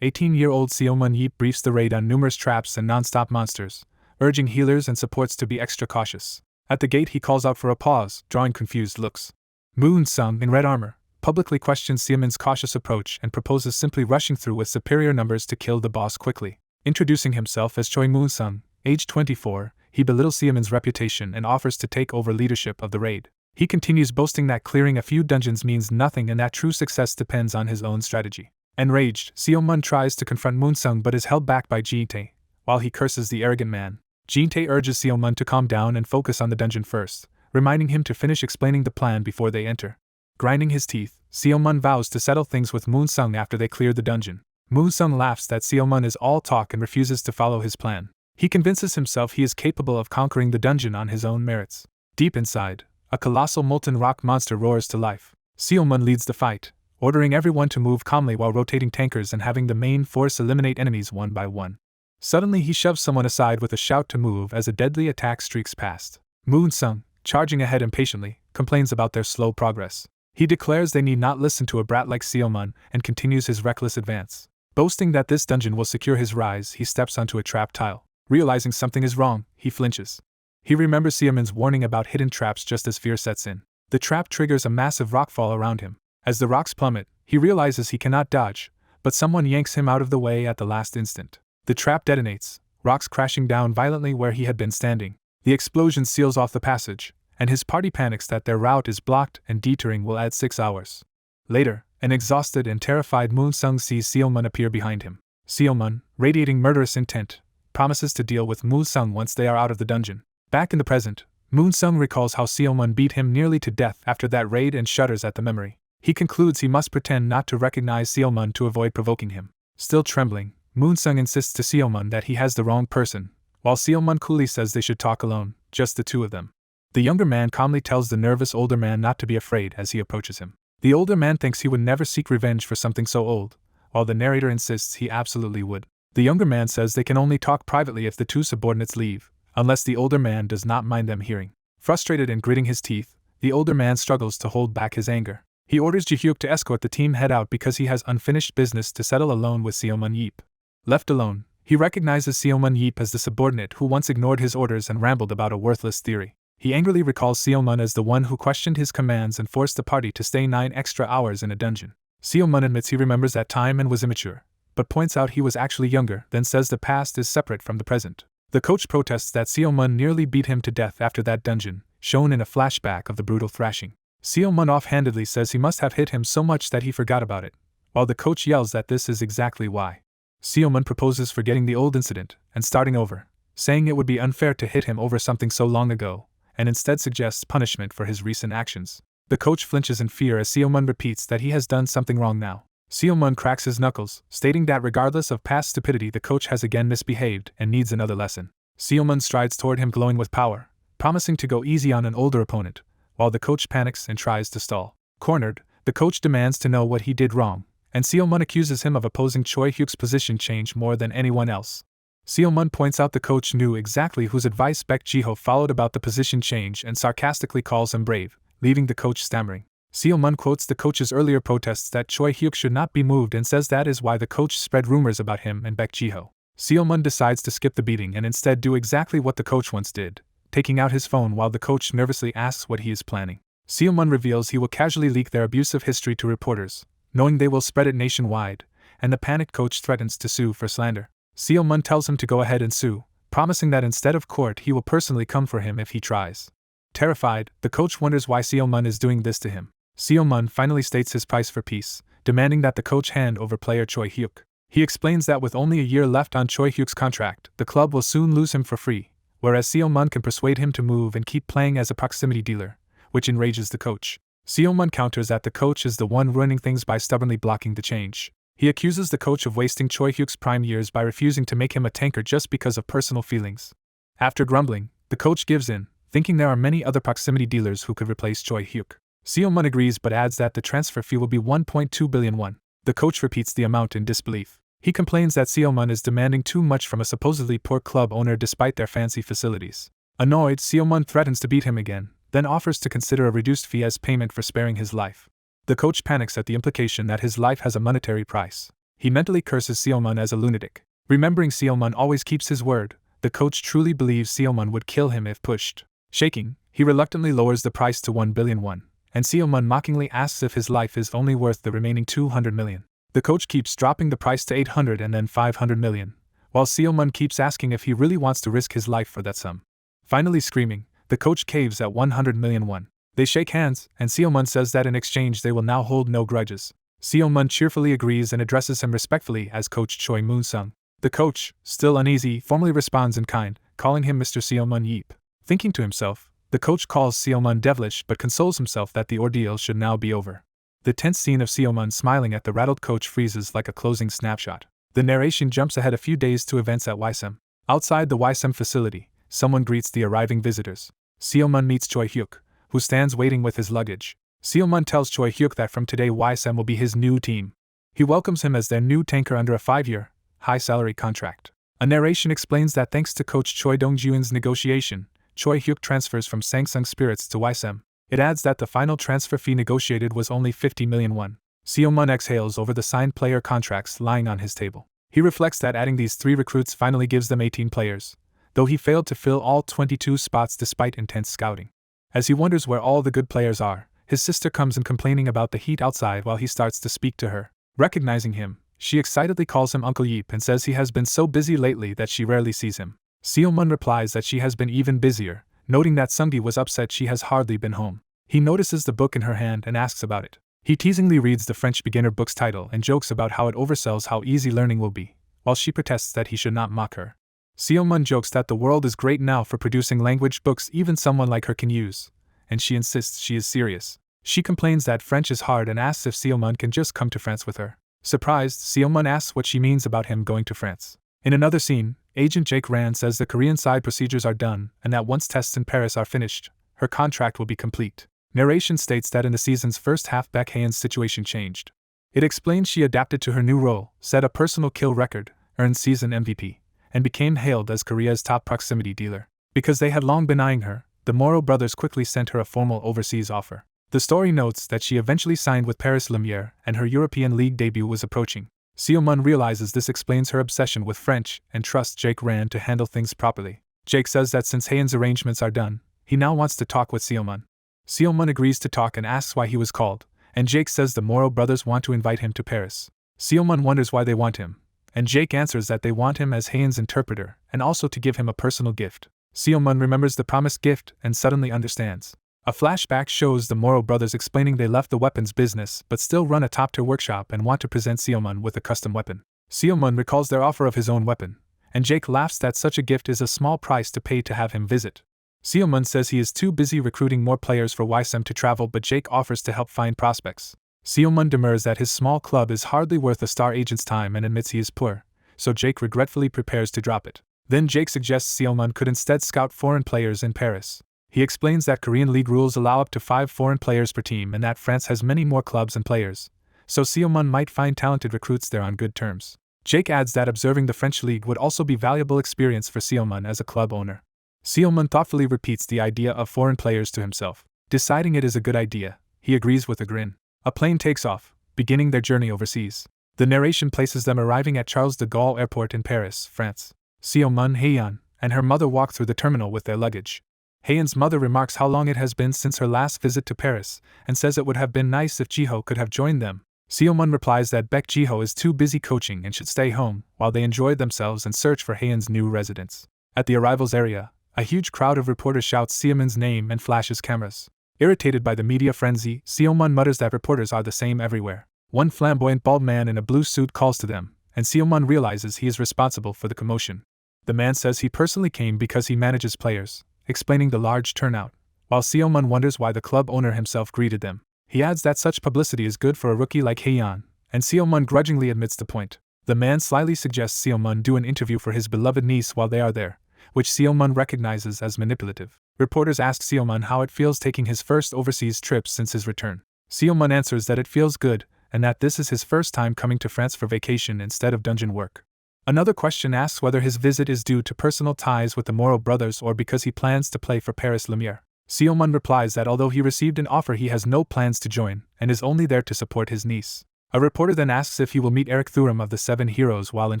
18-year-old Seomun Yeep briefs the raid on numerous traps and non-stop monsters, urging healers and supports to be extra cautious. At the gate he calls out for a pause, drawing confused looks. Moon-sung, in red armor, publicly questions Seomun's cautious approach and proposes simply rushing through with superior numbers to kill the boss quickly. Introducing himself as Choi Moon-sung, age 24, he belittles Seomun's reputation and offers to take over leadership of the raid. He continues boasting that clearing a few dungeons means nothing and that true success depends on his own strategy. Enraged, Seomun tries to confront Moon-sung but is held back by Ji-tae, while he curses the arrogant man. Ji-tae urges Seomun to calm down and focus on the dungeon first, reminding him to finish explaining the plan before they enter. Grinding his teeth, Seomun vows to settle things with Moon-sung after they clear the dungeon. Moon-sung laughs that Seomun is all talk and refuses to follow his plan. He convinces himself he is capable of conquering the dungeon on his own merits. Deep inside, a colossal molten rock monster roars to life. Seomun leads the fight, ordering everyone to move calmly while rotating tankers and having the main force eliminate enemies one by one. Suddenly he shoves someone aside with a shout to move as a deadly attack streaks past. Moon-sung, charging ahead impatiently, complains about their slow progress. He declares they need not listen to a brat like Seomun and continues his reckless advance. Boasting that this dungeon will secure his rise, he steps onto a trap tile. Realizing something is wrong, he flinches. He remembers Seaman's warning about hidden traps just as fear sets in. The trap triggers a massive rockfall around him. As the rocks plummet, he realizes he cannot dodge, but someone yanks him out of the way at the last instant. The trap detonates, rocks crashing down violently where he had been standing. The explosion seals off the passage, and his party panics that their route is blocked and detouring will add 6 hours. Later, an exhausted and terrified Moon Sung sees Sealman appear behind him. Sealman, radiating murderous intent, promises to deal with Moon Sung once they are out of the dungeon. Back in the present, Moon Sung recalls how Sealman beat him nearly to death after that raid and shudders at the memory. He concludes he must pretend not to recognize Sealman to avoid provoking him. Still trembling, Moon Sung insists to Sealman that he has the wrong person, while Sealman coolly says they should talk alone, just the two of them. The younger man calmly tells the nervous older man not to be afraid as he approaches him. The older man thinks he would never seek revenge for something so old, while the narrator insists he absolutely would. The younger man says they can only talk privately if the two subordinates leave, unless the older man does not mind them hearing. Frustrated and gritting his teeth, the older man struggles to hold back his anger. He orders Jiho to escort the team head out because he has unfinished business to settle alone with Sealman Yeep. Left alone, he recognizes Sealman Yeep as the subordinate who once ignored his orders and rambled about a worthless theory. He angrily recalls Sealman as the one who questioned his commands and forced the party to stay 9 extra hours in a dungeon. Sealman admits he remembers that time and was immature, but points out he was actually younger, then says the past is separate from the present. The coach protests that Sealman nearly beat him to death after that dungeon, shown in a flashback of the brutal thrashing. Sealman offhandedly says he must have hit him so much that he forgot about it, while the coach yells that this is exactly why. Sealman proposes forgetting the old incident and starting over, saying it would be unfair to hit him over something so long ago, and instead suggests punishment for his recent actions. The coach flinches in fear as Sealman repeats that he has done something wrong now. Sealman cracks his knuckles, stating that regardless of past stupidity the coach has again misbehaved and needs another lesson. Sealman strides toward him glowing with power, promising to go easy on an older opponent, while the coach panics and tries to stall. Cornered, the coach demands to know what he did wrong, and Sealman accuses him of opposing Choy Huk's position change more than anyone else. Sealman points out the coach knew exactly whose advice Jiho followed about the position change and sarcastically calls him brave, leaving the coach stammering. Sealman quotes the coach's earlier protests that Choy Huk should not be moved and says that is why the coach spread rumors about him and Jiho. Sealman decides to skip the beating and instead do exactly what the coach once did, taking out his phone while the coach nervously asks what he is planning. Sealman reveals he will casually leak their abusive history to reporters, knowing they will spread it nationwide, and the panicked coach threatens to sue for slander. Sealman tells him to go ahead and sue, promising that instead of court he will personally come for him if he tries. Terrified, the coach wonders why Sealman is doing this to him. Sealman finally states his price for peace, demanding that the coach hand over player Choy Huk. He explains that with only a year left on Choy Huk's contract, the club will soon lose him for free, whereas Sealman can persuade him to move and keep playing as a proximity dealer, which enrages the coach. Sealman counters that the coach is the one ruining things by stubbornly blocking the change. He accuses the coach of wasting Choy Huk's prime years by refusing to make him a tanker just because of personal feelings. After grumbling, the coach gives in, thinking there are many other proximity dealers who could replace Choy Huk. Sealman agrees but adds that the transfer fee will be 1.2 billion won. The coach repeats the amount in disbelief. He complains that Sealman is demanding too much from a supposedly poor club owner despite their fancy facilities. Annoyed, Sealman threatens to beat him again, then offers to consider a reduced fee as payment for sparing his life. The coach panics at the implication that his life has a monetary price. He mentally curses Sealman as a lunatic. Remembering Sealman always keeps his word, the coach truly believes Sealman would kill him if pushed. Shaking, he reluctantly lowers the price to 1 billion won, and Sealman mockingly asks if his life is only worth the remaining 200 million. The coach keeps dropping the price to 800 and then 500 million, while Sealman keeps asking if he really wants to risk his life for that sum. Finally screaming, the coach caves at 100 million won. They shake hands, and Sealman says that in exchange they will now hold no grudges. Sealman cheerfully agrees and addresses him respectfully as Coach Choi Moon-sung. The coach, still uneasy, formally responds in kind, calling him Mr. Sealman Yeep. Thinking to himself, the coach calls Sealman devilish but consoles himself that the ordeal should now be over. The tense scene of Sealman smiling at the rattled coach freezes like a closing snapshot. The narration jumps ahead a few days to events at Weissim. Outside the Weissim facility, someone greets the arriving visitors. Sealman meets Choy Huk, who stands waiting with his luggage. Sealman tells Choy Huk that from today Weissim will be his new team. He welcomes him as their new tanker under a 5-year, high-salary contract. A narration explains that thanks to coach Choi Dong-juin's negotiation, Choy Huk transfers from Sangsung Spirits to Weissim. It adds that the final transfer fee negotiated was only 50 million won. Seo-mun exhales over the signed player contracts lying on his table. He reflects that adding these 3 recruits finally gives them 18 players, though he failed to fill all 22 spots despite intense scouting. As he wonders where all the good players are, his sister comes in complaining about the heat outside while he starts to speak to her. Recognizing him, she excitedly calls him Uncle Yeep and says he has been so busy lately that she rarely sees him. Seo-mun replies that she has been even busier, noting that Sunggi was upset she has hardly been home. He notices the book in her hand and asks about it. He teasingly reads the French beginner book's title and jokes about how it oversells how easy learning will be, while she protests that he should not mock her. Seo-mun jokes that the world is great now for producing language books even someone like her can use, and she insists she is serious. She complains that French is hard and asks if Seo-mun can just come to France with her. Surprised, Seo-mun asks what she means about him going to France. In another scene, Agent Jake Rand says the Korean side procedures are done and that once tests in Paris are finished, her contract will be complete. Narration states that in the season's first half Baek Haeun's situation changed. It explains she adapted to her new role, set a personal kill record, earned season MVP, and became hailed as Korea's top proximity dealer. Because they had long been eyeing her, the Moro brothers quickly sent her a formal overseas offer. The story notes that she eventually signed with Paris Lumiere and her European League debut was approaching. Seo-mun realizes this explains her obsession with French and trusts Jake Rand to handle things properly. Jake says that since Haeun's arrangements are done, he now wants to talk with Seo-mun. Seo-mun agrees to talk and asks why he was called, and Jake says the Moro brothers want to invite him to Paris. Seo-mun wonders why they want him, and Jake answers that they want him as Haeun's interpreter and also to give him a personal gift. Seo-mun remembers the promised gift and suddenly understands. A flashback shows the Moro brothers explaining they left the weapons business but still run a top-tier workshop and want to present Seo-mun with a custom weapon. Seo-mun recalls their offer of his own weapon, and Jake laughs that such a gift is a small price to pay to have him visit. Seo-mun says he is too busy recruiting more players for Weissim to travel, but Jake offers to help find prospects. Seo-mun demurs that his small club is hardly worth a star agent's time and admits he is poor, so Jake regretfully prepares to drop it. Then Jake suggests Seo-mun could instead scout foreign players in Paris. He explains that Korean League rules allow up to 5 foreign players per team and that France has many more clubs and players, so Seo-mun might find talented recruits there on good terms. Jake adds that observing the French League would also be valuable experience for Seo-mun as a club owner. Seo-mun thoughtfully repeats the idea of foreign players to himself. Deciding it is a good idea, he agrees with a grin. A plane takes off, beginning their journey overseas. The narration places them arriving at Charles de Gaulle Airport in Paris, France. Seo-mun, Haeun, and her mother walk through the terminal with their luggage. Haeun's mother remarks how long it has been since her last visit to Paris, and says it would have been nice if Jiho could have joined them. Seo-mun replies that Baek Jiho is too busy coaching and should stay home, while they enjoy themselves and search for Haeun's new residence. At the arrivals area, a huge crowd of reporters shouts Seo-mun's name and flashes cameras. Irritated by the media frenzy, Seo-mun mutters that reporters are the same everywhere. One flamboyant bald man in a blue suit calls to them, and Seo-mun realizes he is responsible for the commotion. The man says he personally came because he manages players, explaining the large turnout, while Seo-mun wonders why the club owner himself greeted them. He adds that such publicity is good for a rookie like Haeun, and Seo-mun grudgingly admits the point. The man slyly suggests Seo-mun do an interview for his beloved niece while they are there, which Seo-mun recognizes as manipulative. Reporters ask Seo-mun how it feels taking his first overseas trip since his return. Seo-mun answers that it feels good, and that this is his first time coming to France for vacation instead of dungeon work. Another question asks whether his visit is due to personal ties with the Moro brothers or because he plans to play for Paris Lumiere. Seo-mun replies that although he received an offer he has no plans to join, and is only there to support his niece. A reporter then asks if he will meet Eric Thuram of the 7 Heroes while in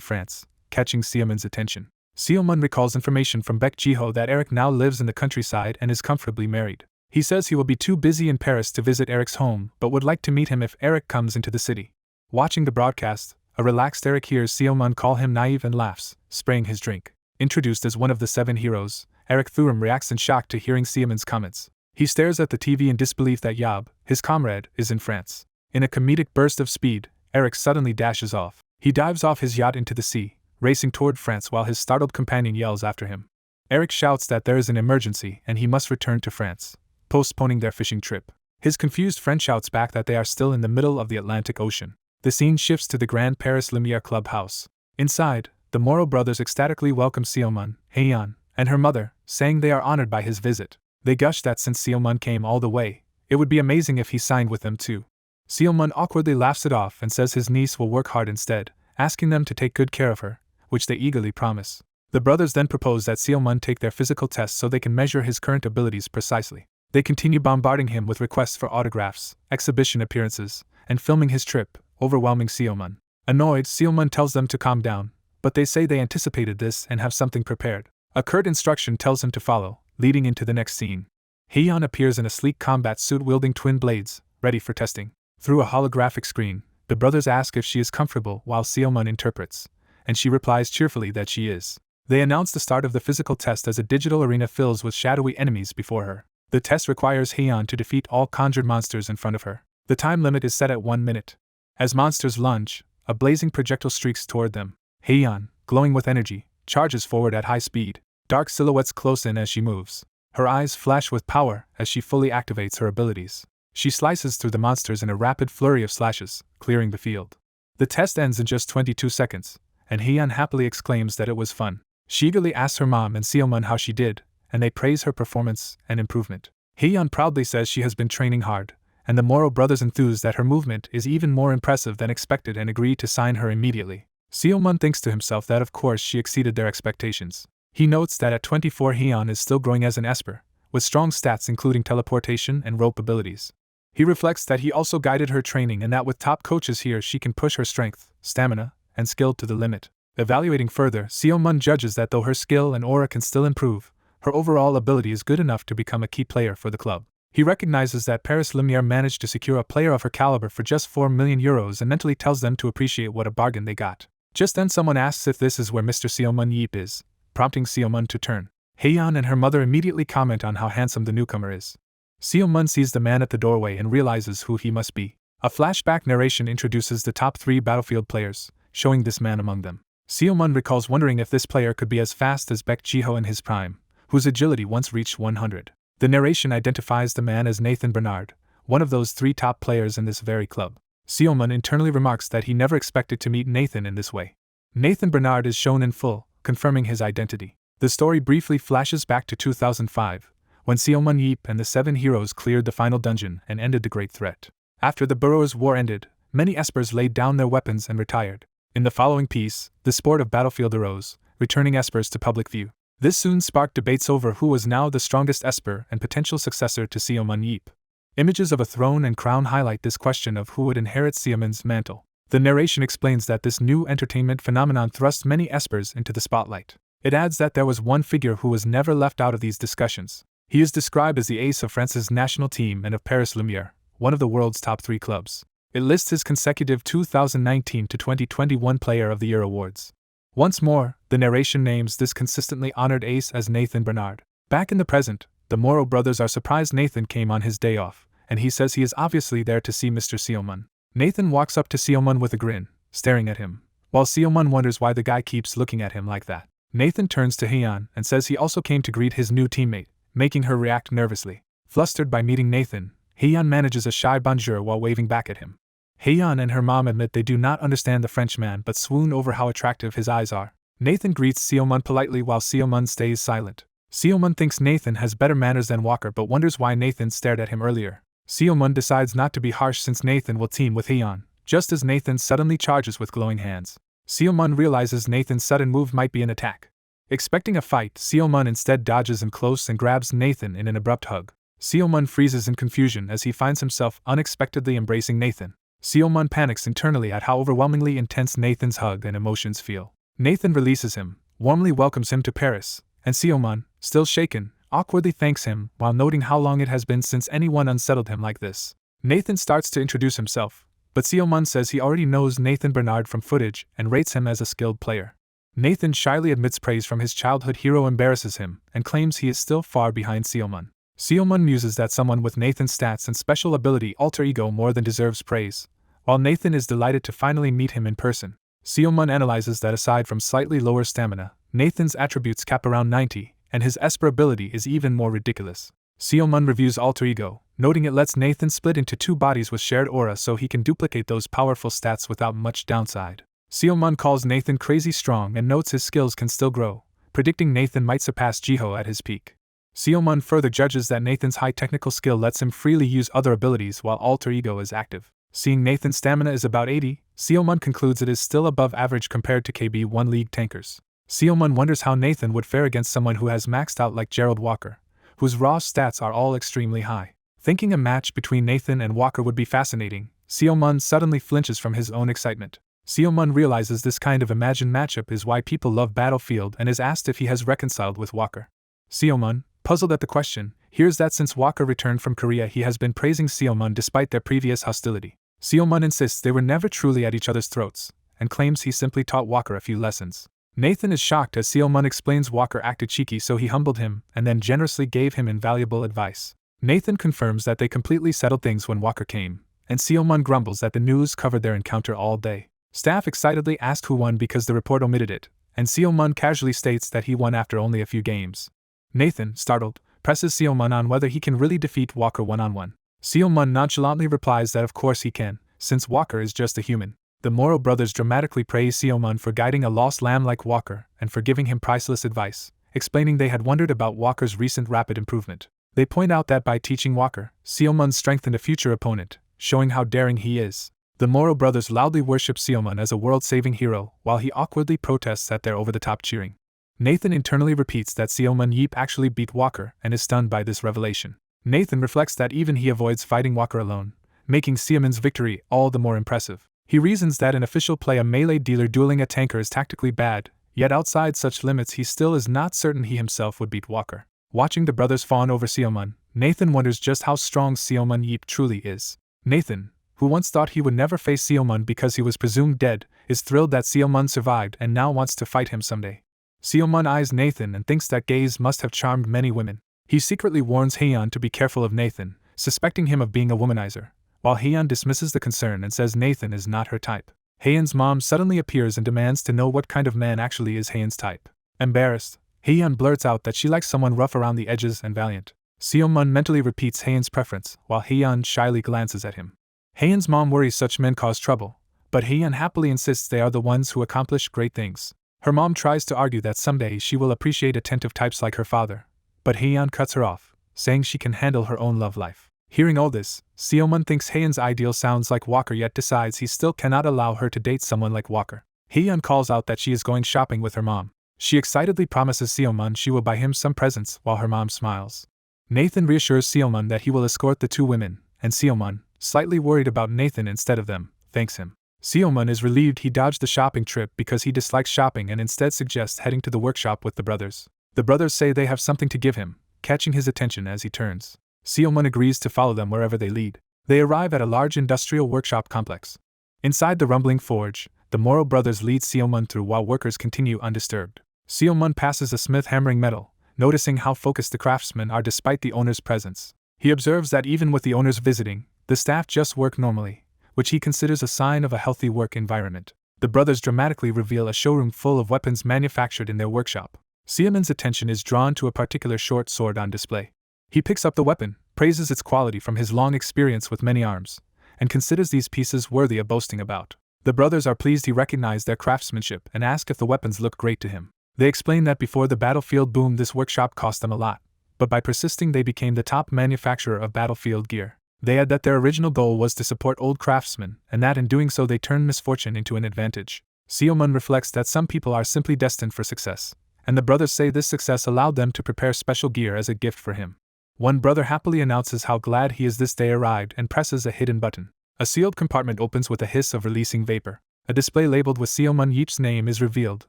France, catching Seo-mun's attention. Seo-mun recalls information from Baek Jiho that Eric now lives in the countryside and is comfortably married. He says he will be too busy in Paris to visit Eric's home but would like to meet him if Eric comes into the city. Watching the broadcast, a relaxed Eric hears Seo-mun call him naive and laughs, spraying his drink. Introduced as one of the 7 heroes, Eric Thuram reacts in shock to hearing Seo-mun's comments. He stares at the TV in disbelief that Yob, his comrade, is in France. In a comedic burst of speed, Eric suddenly dashes off. He dives off his yacht into the sea, racing toward France while his startled companion yells after him. Eric shouts that there is an emergency and he must return to France, postponing their fishing trip. His confused friend shouts back that they are still in the middle of the Atlantic Ocean. The scene shifts to the Grand Paris Lumiere clubhouse. Inside, the Moro brothers ecstatically welcome Seo-mun, Haeun, and her mother, saying they are honored by his visit. They gush that since Seo-mun came all the way, it would be amazing if he signed with them too. Seo-mun awkwardly laughs it off and says his niece will work hard instead, asking them to take good care of her, which they eagerly promise. The brothers then propose that Seo-mun take their physical tests so they can measure his current abilities precisely. They continue bombarding him with requests for autographs, exhibition appearances, and filming his trip, overwhelming Seomun. Annoyed, Seomun tells them to calm down, but they say they anticipated this and have something prepared. A curt instruction tells him to follow, leading into the next scene. Hyeon appears in a sleek combat suit wielding twin blades, ready for testing. Through a holographic screen, the brothers ask if she is comfortable while Seomun interprets, and she replies cheerfully that she is. They announce the start of the physical test as a digital arena fills with shadowy enemies before her. The test requires Hyeon to defeat all conjured monsters in front of her. The time limit is set at 1 minute. As monsters lunge, a blazing projectile streaks toward them. Hyeon, glowing with energy, charges forward at high speed. Dark silhouettes close in as she moves. Her eyes flash with power as she fully activates her abilities. She slices through the monsters in a rapid flurry of slashes, clearing the field. The test ends in just 22 seconds, and Hyeon happily exclaims that it was fun. She eagerly asks her mom and Seomun how she did, and they praise her performance and improvement. Hyeon proudly says she has been training hard, and the Moro brothers enthuse that her movement is even more impressive than expected and agree to sign her immediately. Seomun thinks to himself that of course she exceeded their expectations. He notes that at 24 Hyeon is still growing as an Esper, with strong stats including teleportation and rope abilities. He reflects that he also guided her training and that with top coaches here she can push her strength, stamina, and skill to the limit. Evaluating further, Seomun judges that though her skill and aura can still improve, her overall ability is good enough to become a key player for the club. He recognizes that Paris Lumiere managed to secure a player of her caliber for just 4 million euros and mentally tells them to appreciate what a bargain they got. Just then someone asks if this is where Mr. Seomun Yeep is, prompting Seomun to turn. Hyeon and her mother immediately comment on how handsome the newcomer is. Seomun sees the man at the doorway and realizes who he must be. A flashback narration introduces the top 3 battlefield players, showing this man among them. Seomun recalls wondering if this player could be as fast as Jiho in his prime, whose agility once reached 100. The narration identifies the man as Nathan Bernard, one of those 3 top players in this very club. Seomun internally remarks that he never expected to meet Nathan in this way. Nathan Bernard is shown in full, confirming his identity. The story briefly flashes back to 2005, when Seomun Yeep and the 7 heroes cleared the final dungeon and ended the Great Threat. After the Burrows' War ended, many Espers laid down their weapons and retired. In the following piece, the sport of battlefield arose, returning Espers to public view. This soon sparked debates over who was now the strongest Esper and potential successor to Seomun Yeep. Images of a throne and crown highlight this question of who would inherit Seomun's mantle. The narration explains that this new entertainment phenomenon thrust many Espers into the spotlight. It adds that there was one figure who was never left out of these discussions. He is described as the ace of France's national team and of Paris Lumiere, one of the world's top 3 clubs. It lists his consecutive 2019 to 2021 Player of the Year awards. Once more, the narration names this consistently honored ace as Nathan Bernard. Back in the present, the Moro brothers are surprised Nathan came on his day off, and he says he is obviously there to see Mr. Seomun. Nathan walks up to Seomun with a grin, staring at him, while Seomun wonders why the guy keeps looking at him like that. Nathan turns to Hyeon and says he also came to greet his new teammate, making her react nervously. Flustered by meeting Nathan, Hyeon manages a shy bonjour while waving back at him. Hyeon and her mom admit they do not understand the Frenchman but swoon over how attractive his eyes are. Nathan greets Seomun politely while Seomun stays silent. Seomun thinks Nathan has better manners than Walker but wonders why Nathan stared at him earlier. Seomun decides not to be harsh since Nathan will team with Hyeon, just as Nathan suddenly charges with glowing hands. Seomun realizes Nathan's sudden move might be an attack. Expecting a fight, Seomun instead dodges him close and grabs Nathan in an abrupt hug. Seomun freezes in confusion as he finds himself unexpectedly embracing Nathan. Seomun panics internally at how overwhelmingly intense Nathan's hug and emotions feel. Nathan releases him, warmly welcomes him to Paris, and Seomun, still shaken, awkwardly thanks him while noting how long it has been since anyone unsettled him like this. Nathan starts to introduce himself, but Seomun says he already knows Nathan Bernard from footage and rates him as a skilled player. Nathan shyly admits praise from his childhood hero embarrasses him and claims he is still far behind Seomun. Seomun muses that someone with Nathan's stats and special ability alter ego more than deserves praise, while Nathan is delighted to finally meet him in person. Seomun analyzes that aside from slightly lower stamina, Nathan's attributes cap around 90, and his Esper ability is even more ridiculous. Seomun reviews alter ego, noting it lets Nathan split into 2 bodies with shared aura so he can duplicate those powerful stats without much downside. Seomun calls Nathan crazy strong and notes his skills can still grow, predicting Nathan might surpass Jiho at his peak. Seomun further judges that Nathan's high technical skill lets him freely use other abilities while alter ego is active. Seeing Nathan's stamina is about 80, Seomun concludes it is still above average compared to KB1 League tankers. Seomun wonders how Nathan would fare against someone who has maxed out like Gerald Walker, whose raw stats are all extremely high. Thinking a match between Nathan and Walker would be fascinating, Seo-mun suddenly flinches from his own excitement. Seo-mun realizes this kind of imagined matchup is why people love Battlefield and is asked if he has reconciled with Walker. Seo-mun, puzzled at the question, hears that since Walker returned from Korea he has been praising Seo-mun despite their previous hostility. Seo-mun insists they were never truly at each other's throats, and claims he simply taught Walker a few lessons. Nathan is shocked as Seo-mun explains Walker acted cheeky so he humbled him and then generously gave him invaluable advice. Nathan confirms that they completely settled things when Walker came, and Seo-mun grumbles that the news covered their encounter all day. Staff excitedly ask who won because the report omitted it, and Seo-mun casually states that he won after only a few games. Nathan, startled, presses Seo-mun on whether he can really defeat Walker one-on-one. Seo-mun nonchalantly replies that of course he can, since Walker is just a human. The Moro brothers dramatically praise Seo-mun for guiding a lost lamb like Walker and for giving him priceless advice, explaining they had wondered about Walker's recent rapid improvement. They point out that by teaching Walker, Seo-mun strengthened a future opponent, showing how daring he is. The Moro brothers loudly worship Seo-mun as a world-saving hero, while he awkwardly protests at their over-the-top cheering. Nathan internally repeats that Seo-mun Yeep actually beat Walker and is stunned by this revelation. Nathan reflects that even he avoids fighting Walker alone, making Seo-mun's victory all the more impressive. He reasons that in official play a melee dealer dueling a tanker is tactically bad, yet outside such limits he still is not certain he himself would beat Walker. Watching the brothers fawn over Seo-mun, Nathan wonders just how strong Seo-mun Yeep truly is. Nathan, who once thought he would never face Seo-mun because he was presumed dead, is thrilled that Seo-mun survived and now wants to fight him someday. Seo-mun eyes Nathan and thinks that gaze must have charmed many women. He secretly warns Haeyeon to be careful of Nathan, suspecting him of being a womanizer, while Haeyeon dismisses the concern and says Nathan is not her type. Haeyeon's mom suddenly appears and demands to know what kind of man actually is Haeyeon's type. Embarrassed, Haeyeon blurts out that she likes someone rough around the edges and valiant. Seo-mun mentally repeats Haeyeon's preference, while Haeyeon shyly glances at him. Haeyeon's mom worries such men cause trouble, but Haeyeon happily insists they are the ones who accomplish great things. Her mom tries to argue that someday she will appreciate attentive types like her father, but Haeyeon cuts her off, saying she can handle her own love life. Hearing all this, Seo-mun thinks Haeyeon's ideal sounds like Walker yet decides he still cannot allow her to date someone like Walker. Haeyeon calls out that she is going shopping with her mom. She excitedly promises Seo-mun she will buy him some presents while her mom smiles. Nathan reassures Seo-mun that he will escort the two women, and Seo-mun, slightly worried about Nathan instead of them, thanks him. Seo-mun is relieved he dodged the shopping trip because he dislikes shopping and instead suggests heading to the workshop with the brothers. The brothers say they have something to give him, catching his attention as he turns. Seo-mun agrees to follow them wherever they lead. They arrive at a large industrial workshop complex. Inside the rumbling forge, the Moro brothers lead Seo-mun through while workers continue undisturbed. Seo-mun passes a smith hammering metal, noticing how focused the craftsmen are despite the owner's presence. He observes that even with the owners visiting, the staff just work normally, which he considers a sign of a healthy work environment. The brothers dramatically reveal a showroom full of weapons manufactured in their workshop. Seo-mun's attention is drawn to a particular short sword on display. He picks up the weapon, praises its quality from his long experience with many arms, and considers these pieces worthy of boasting about. The brothers are pleased he recognized their craftsmanship and ask if the weapons look great to him. They explain that before the battlefield boom this workshop cost them a lot, but by persisting they became the top manufacturer of battlefield gear. They add that their original goal was to support old craftsmen, and that in doing so they turned misfortune into an advantage. Seo-mun reflects that some people are simply destined for success, and the brothers say this success allowed them to prepare special gear as a gift for him. One brother happily announces how glad he is this day arrived and presses a hidden button. A sealed compartment opens with a hiss of releasing vapor. A display labeled with Seo-mun Yeep's name is revealed,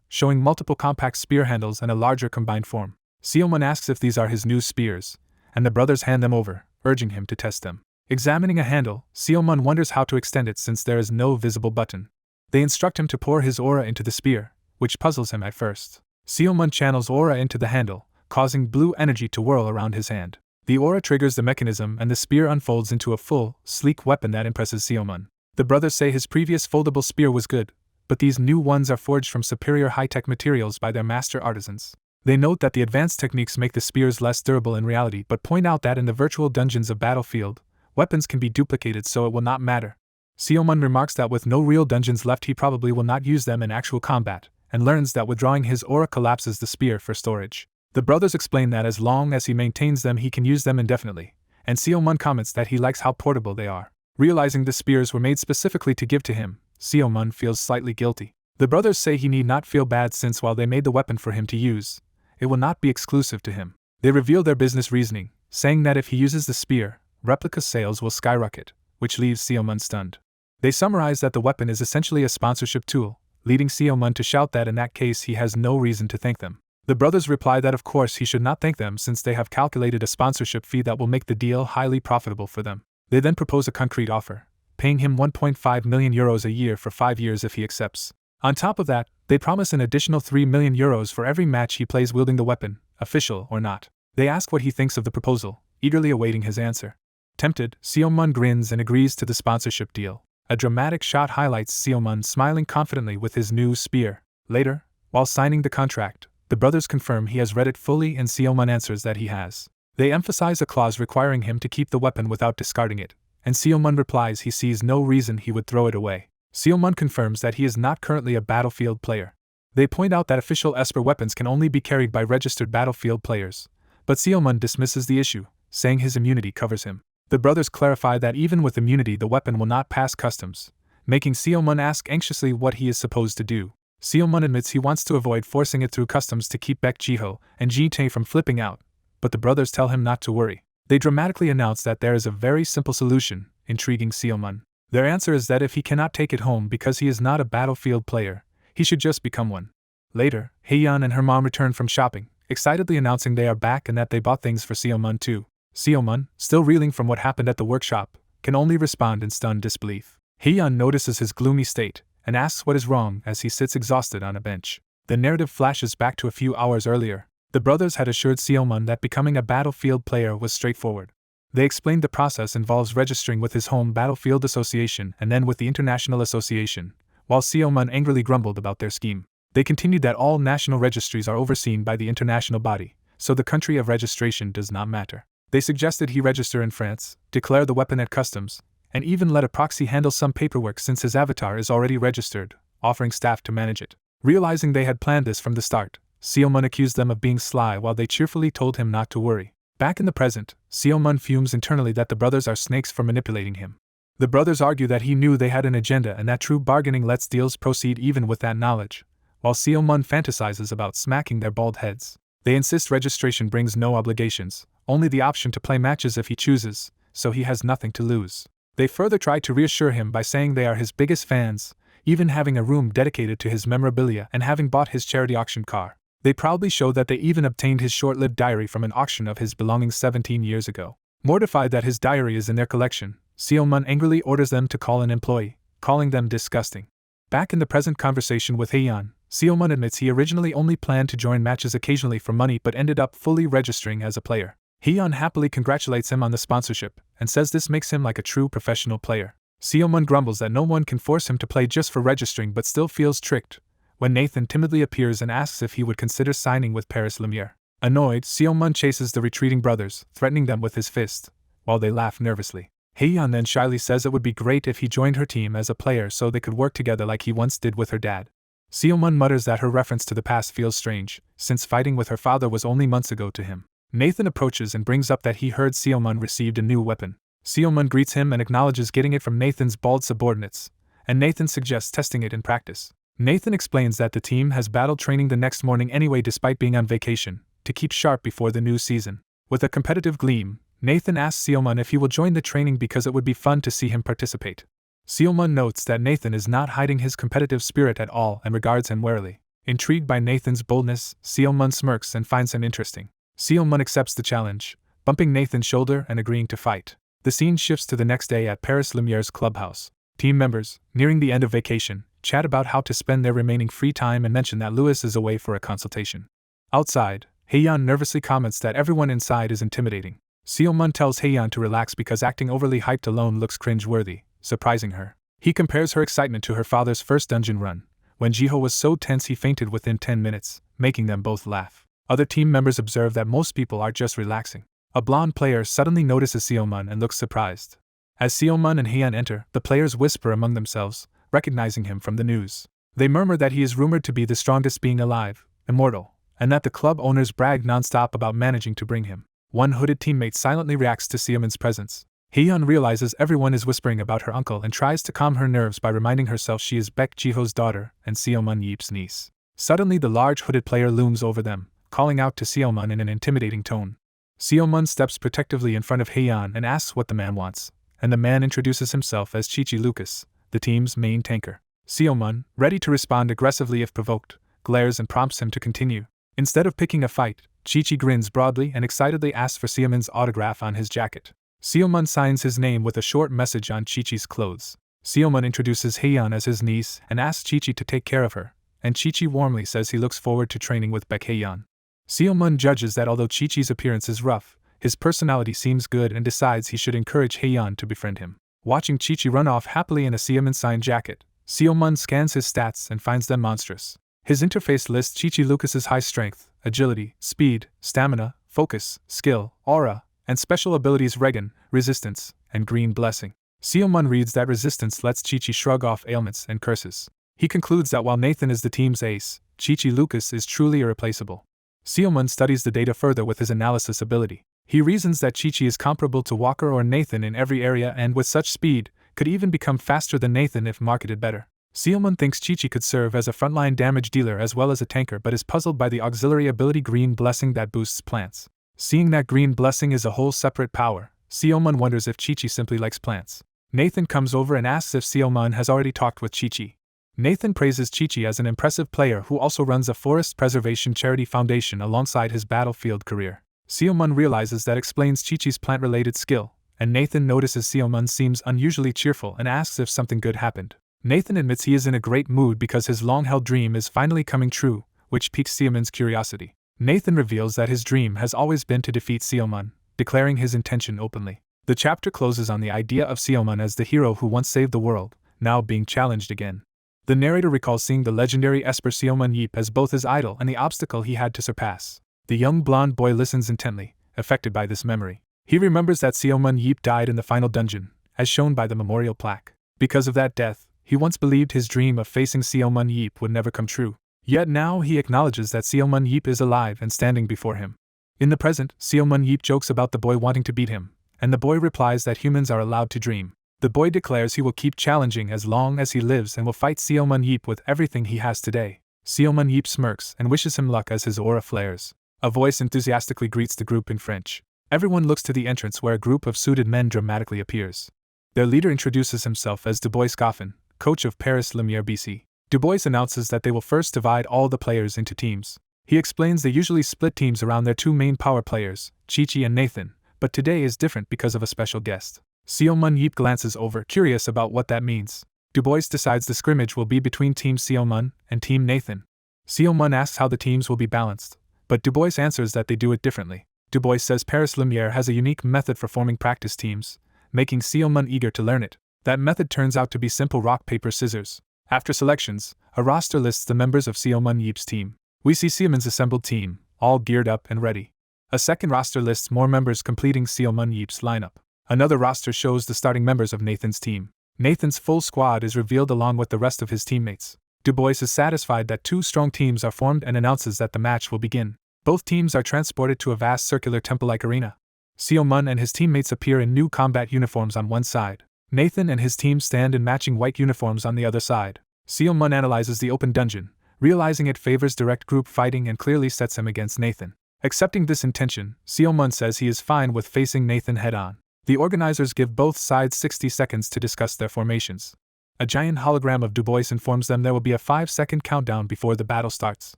showing multiple compact spear handles and a larger combined form. Seo-mun asks if these are his new spears, and the brothers hand them over, urging him to test them. Examining a handle, Seo-mun wonders how to extend it since there is no visible button. They instruct him to pour his aura into the spear, which puzzles him at first. Seo-mun channels aura into the handle, causing blue energy to whirl around his hand. The aura triggers the mechanism and the spear unfolds into a full, sleek weapon that impresses Seo-mun. The brothers say his previous foldable spear was good, but these new ones are forged from superior high-tech materials by their master artisans. They note that the advanced techniques make the spears less durable in reality but point out that in the virtual dungeons of Battlefield, weapons can be duplicated so it will not matter. Seo-mun remarks that with no real dungeons left he probably will not use them in actual combat, and learns that withdrawing his aura collapses the spear for storage. The brothers explain that as long as he maintains them he can use them indefinitely, and Seo-mun comments that he likes how portable they are. Realizing the spears were made specifically to give to him, Seo-mun feels slightly guilty. The brothers say he need not feel bad since while they made the weapon for him to use, it will not be exclusive to him. They reveal their business reasoning, saying that if he uses the spear, replica sales will skyrocket, which leaves Seo-mun stunned. They summarize that the weapon is essentially a sponsorship tool, leading Seomun to shout that in that case he has no reason to thank them. The brothers reply that of course he should not thank them since they have calculated a sponsorship fee that will make the deal highly profitable for them. They then propose a concrete offer, paying him 1.5 million euros a year for 5 years if he accepts. On top of that, they promise an additional 3 million euros for every match he plays wielding the weapon, official or not. They ask what he thinks of the proposal, eagerly awaiting his answer. Tempted, Seomun grins and agrees to the sponsorship deal. A dramatic shot highlights Seomun smiling confidently with his new spear. Later, while signing the contract, the brothers confirm he has read it fully and Seomun answers that he has. They emphasize a clause requiring him to keep the weapon without discarding it, and Seomun replies he sees no reason he would throw it away. Seomun confirms that he is not currently a battlefield player. They point out that official Esper weapons can only be carried by registered battlefield players, but Seomun dismisses the issue, saying his immunity covers him. The brothers clarify that even with immunity the weapon will not pass customs, making Seomun ask anxiously what he is supposed to do. Seomun admits he wants to avoid forcing it through customs to keep back Jiho and Ji-tae from flipping out, but the brothers tell him not to worry. They dramatically announce that there is a very simple solution, intriguing Seomun. Their answer is that if he cannot take it home because he is not a battlefield player, he should just become one. Later, Haeyeon and her mom return from shopping, excitedly announcing they are back and that they bought things for Seomun too. Seomun, still reeling from what happened at the workshop, can only respond in stunned disbelief. Haeyeon notices his gloomy state and asks what is wrong as he sits exhausted on a bench. The narrative flashes back to a few hours earlier. The brothers had assured Seomun that becoming a battlefield player was straightforward. They explained the process involves registering with his home battlefield association and then with the international association, while Seomun angrily grumbled about their scheme. They continued that all national registries are overseen by the international body, so the country of registration does not matter. They suggested he register in France, declare the weapon at customs, and even let a proxy handle some paperwork since his avatar is already registered, offering staff to manage it. Realizing they had planned this from the start, Seomun accused them of being sly while they cheerfully told him not to worry. Back in the present, Seomun fumes internally that the brothers are snakes for manipulating him. The brothers argue that he knew they had an agenda and that true bargaining lets deals proceed even with that knowledge, while Seomun fantasizes about smacking their bald heads. They insist registration brings no obligations, only the option to play matches if he chooses, so he has nothing to lose. They further try to reassure him by saying they are his biggest fans, even having a room dedicated to his memorabilia and having bought his charity auction car. They proudly show that they even obtained his short-lived diary from an auction of his belongings 17 years ago. Mortified that his diary is in their collection, Seomun angrily orders them to call an employee, calling them disgusting. Back in the present conversation with Haeyeon, Seomun admits he originally only planned to join matches occasionally for money but ended up fully registering as a player. Haeyeon happily congratulates him on the sponsorship and says this makes him like a true professional player. Seomun grumbles that no one can force him to play just for registering but still feels tricked when Nathan timidly appears and asks if he would consider signing with Paris Lumiere. Annoyed, Seomun chases the retreating brothers, threatening them with his fist, while they laugh nervously. Haeyeon then shyly says it would be great if he joined her team as a player so they could work together like he once did with her dad. Seomun mutters that her reference to the past feels strange, since fighting with her father was only months ago to him. Nathan approaches and brings up that he heard Seomun received a new weapon. Seomun greets him and acknowledges getting it from Nathan's bald subordinates, and Nathan suggests testing it in practice. Nathan explains that the team has battle training the next morning anyway despite being on vacation, to keep sharp before the new season. With a competitive gleam, Nathan asks Seomun if he will join the training because it would be fun to see him participate. Seomun notes that Nathan is not hiding his competitive spirit at all and regards him warily. Intrigued by Nathan's boldness, Seomun smirks and finds him interesting. Seomun accepts the challenge, bumping Nathan's shoulder and agreeing to fight. The scene shifts to the next day at Paris Lumiere's clubhouse. Team members, nearing the end of vacation, chat about how to spend their remaining free time and mention that Louis is away for a consultation. Outside, Haeyeon nervously comments that everyone inside is intimidating. Seomun tells Haeyeon to relax because acting overly hyped alone looks cringe-worthy, surprising her. He compares her excitement to her father's first dungeon run, when Jiho was so tense he fainted within 10 minutes, making them both laugh. Other team members observe that most people are just relaxing. A blonde player suddenly notices Seomun and looks surprised. As Seomun and Haeyeon enter, the players whisper among themselves, recognizing him from the news. They murmur that he is rumored to be the strongest being alive, immortal, and that the club owners brag non-stop about managing to bring him. One hooded teammate silently reacts to Seomun's presence. Haeyeon realizes everyone is whispering about her uncle and tries to calm her nerves by reminding herself she is Baek Jiho's daughter and Seomun Yeep's niece. Suddenly the large hooded player looms over them, calling out to Seomun in an intimidating tone. Seomun steps protectively in front of Haeyeon and asks what the man wants, and the man introduces himself as Chichi Lucas, the team's main tanker. Seomun, ready to respond aggressively if provoked, glares and prompts him to continue. Instead of picking a fight, Chi-Chi grins broadly and excitedly asks for Seomun's autograph on his jacket. Seomun signs his name with a short message on Chi-Chi's clothes. Seomun introduces Heian as his niece and asks Chi-Chi to take care of her, and Chi-Chi warmly says he looks forward to training with Baek Heian. Seomun judges that although Chi-Chi's appearance is rough, his personality seems good and decides he should encourage Heian to befriend him. Watching Chi-Chi run off happily in a Seomun-signed jacket, Seomun scans his stats and finds them monstrous. His interface lists Chi-Chi Lucas's high strength, agility, speed, stamina, focus, skill, aura, and special abilities Regen, resistance, and green blessing. Seomun reads that resistance lets Chi-Chi shrug off ailments and curses. He concludes that while Nathan is the team's ace, Chi-Chi Lucas is truly irreplaceable. Seomun studies the data further with his analysis ability. He reasons that Chi-Chi is comparable to Walker or Nathan in every area and with such speed, could even become faster than Nathan if marketed better. Seomun thinks Chi-Chi could serve as a frontline damage dealer as well as a tanker but is puzzled by the auxiliary ability Green Blessing that boosts plants. Seeing that Green Blessing is a whole separate power, Seomun wonders if Chi-Chi simply likes plants. Nathan comes over and asks if Seomun has already talked with Chi-Chi. Nathan praises Chi-Chi as an impressive player who also runs a forest preservation charity foundation alongside his battlefield career. Seomun realizes that explains Chi-Chi's plant-related skill, and Nathan notices Seomun seems unusually cheerful and asks if something good happened. Nathan admits he is in a great mood because his long-held dream is finally coming true, which piques Seomun's curiosity. Nathan reveals that his dream has always been to defeat Seomun, declaring his intention openly. The chapter closes on the idea of Seomun as the hero who once saved the world, now being challenged again. The narrator recalls seeing the legendary Esper Seomun Yeep as both his idol and the obstacle he had to surpass. The young blonde boy listens intently, affected by this memory. He remembers that Seomun Yeep died in the final dungeon, as shown by the memorial plaque. Because of that death, he once believed his dream of facing Seomun Yeep would never come true. Yet now he acknowledges that Seomun Yeep is alive and standing before him. In the present, Seomun Yeep jokes about the boy wanting to beat him, and the boy replies that humans are allowed to dream. The boy declares he will keep challenging as long as he lives and will fight Seomun Yeep with everything he has today. Seomun Yeep smirks and wishes him luck as his aura flares. A voice enthusiastically greets the group in French. Everyone looks to the entrance where a group of suited men dramatically appears. Their leader introduces himself as Dubois Goffin, coach of Paris Lumiere BC. Dubois announces that they will first divide all the players into teams. He explains they usually split teams around their two main power players, Chi-Chi and Nathan, but today is different because of a special guest. Seomun Yeep glances over, curious about what that means. Dubois decides the scrimmage will be between Team Seomun and Team Nathan. Seomun asks how the teams will be balanced, but Dubois answers that they do it differently. Dubois says Paris Lumiere has a unique method for forming practice teams, making Seomun eager to learn it. That method turns out to be simple rock, paper, scissors. After selections, a roster lists the members of Seomun Yeep's team. We see Seomun's assembled team, all geared up and ready. A second roster lists more members completing Seomun Yeep's lineup. Another roster shows the starting members of Nathan's team. Nathan's full squad is revealed along with the rest of his teammates. Dubois is satisfied that two strong teams are formed and announces that the match will begin. Both teams are transported to a vast circular temple-like arena. Seomun and his teammates appear in new combat uniforms on one side. Nathan and his team stand in matching white uniforms on the other side. Seomun analyzes the open dungeon, realizing it favors direct group fighting and clearly sets him against Nathan. Accepting this intention, Seomun says he is fine with facing Nathan head-on. The organizers give both sides 60 seconds to discuss their formations. A giant hologram of Dubois informs them there will be a 5-second countdown before the battle starts.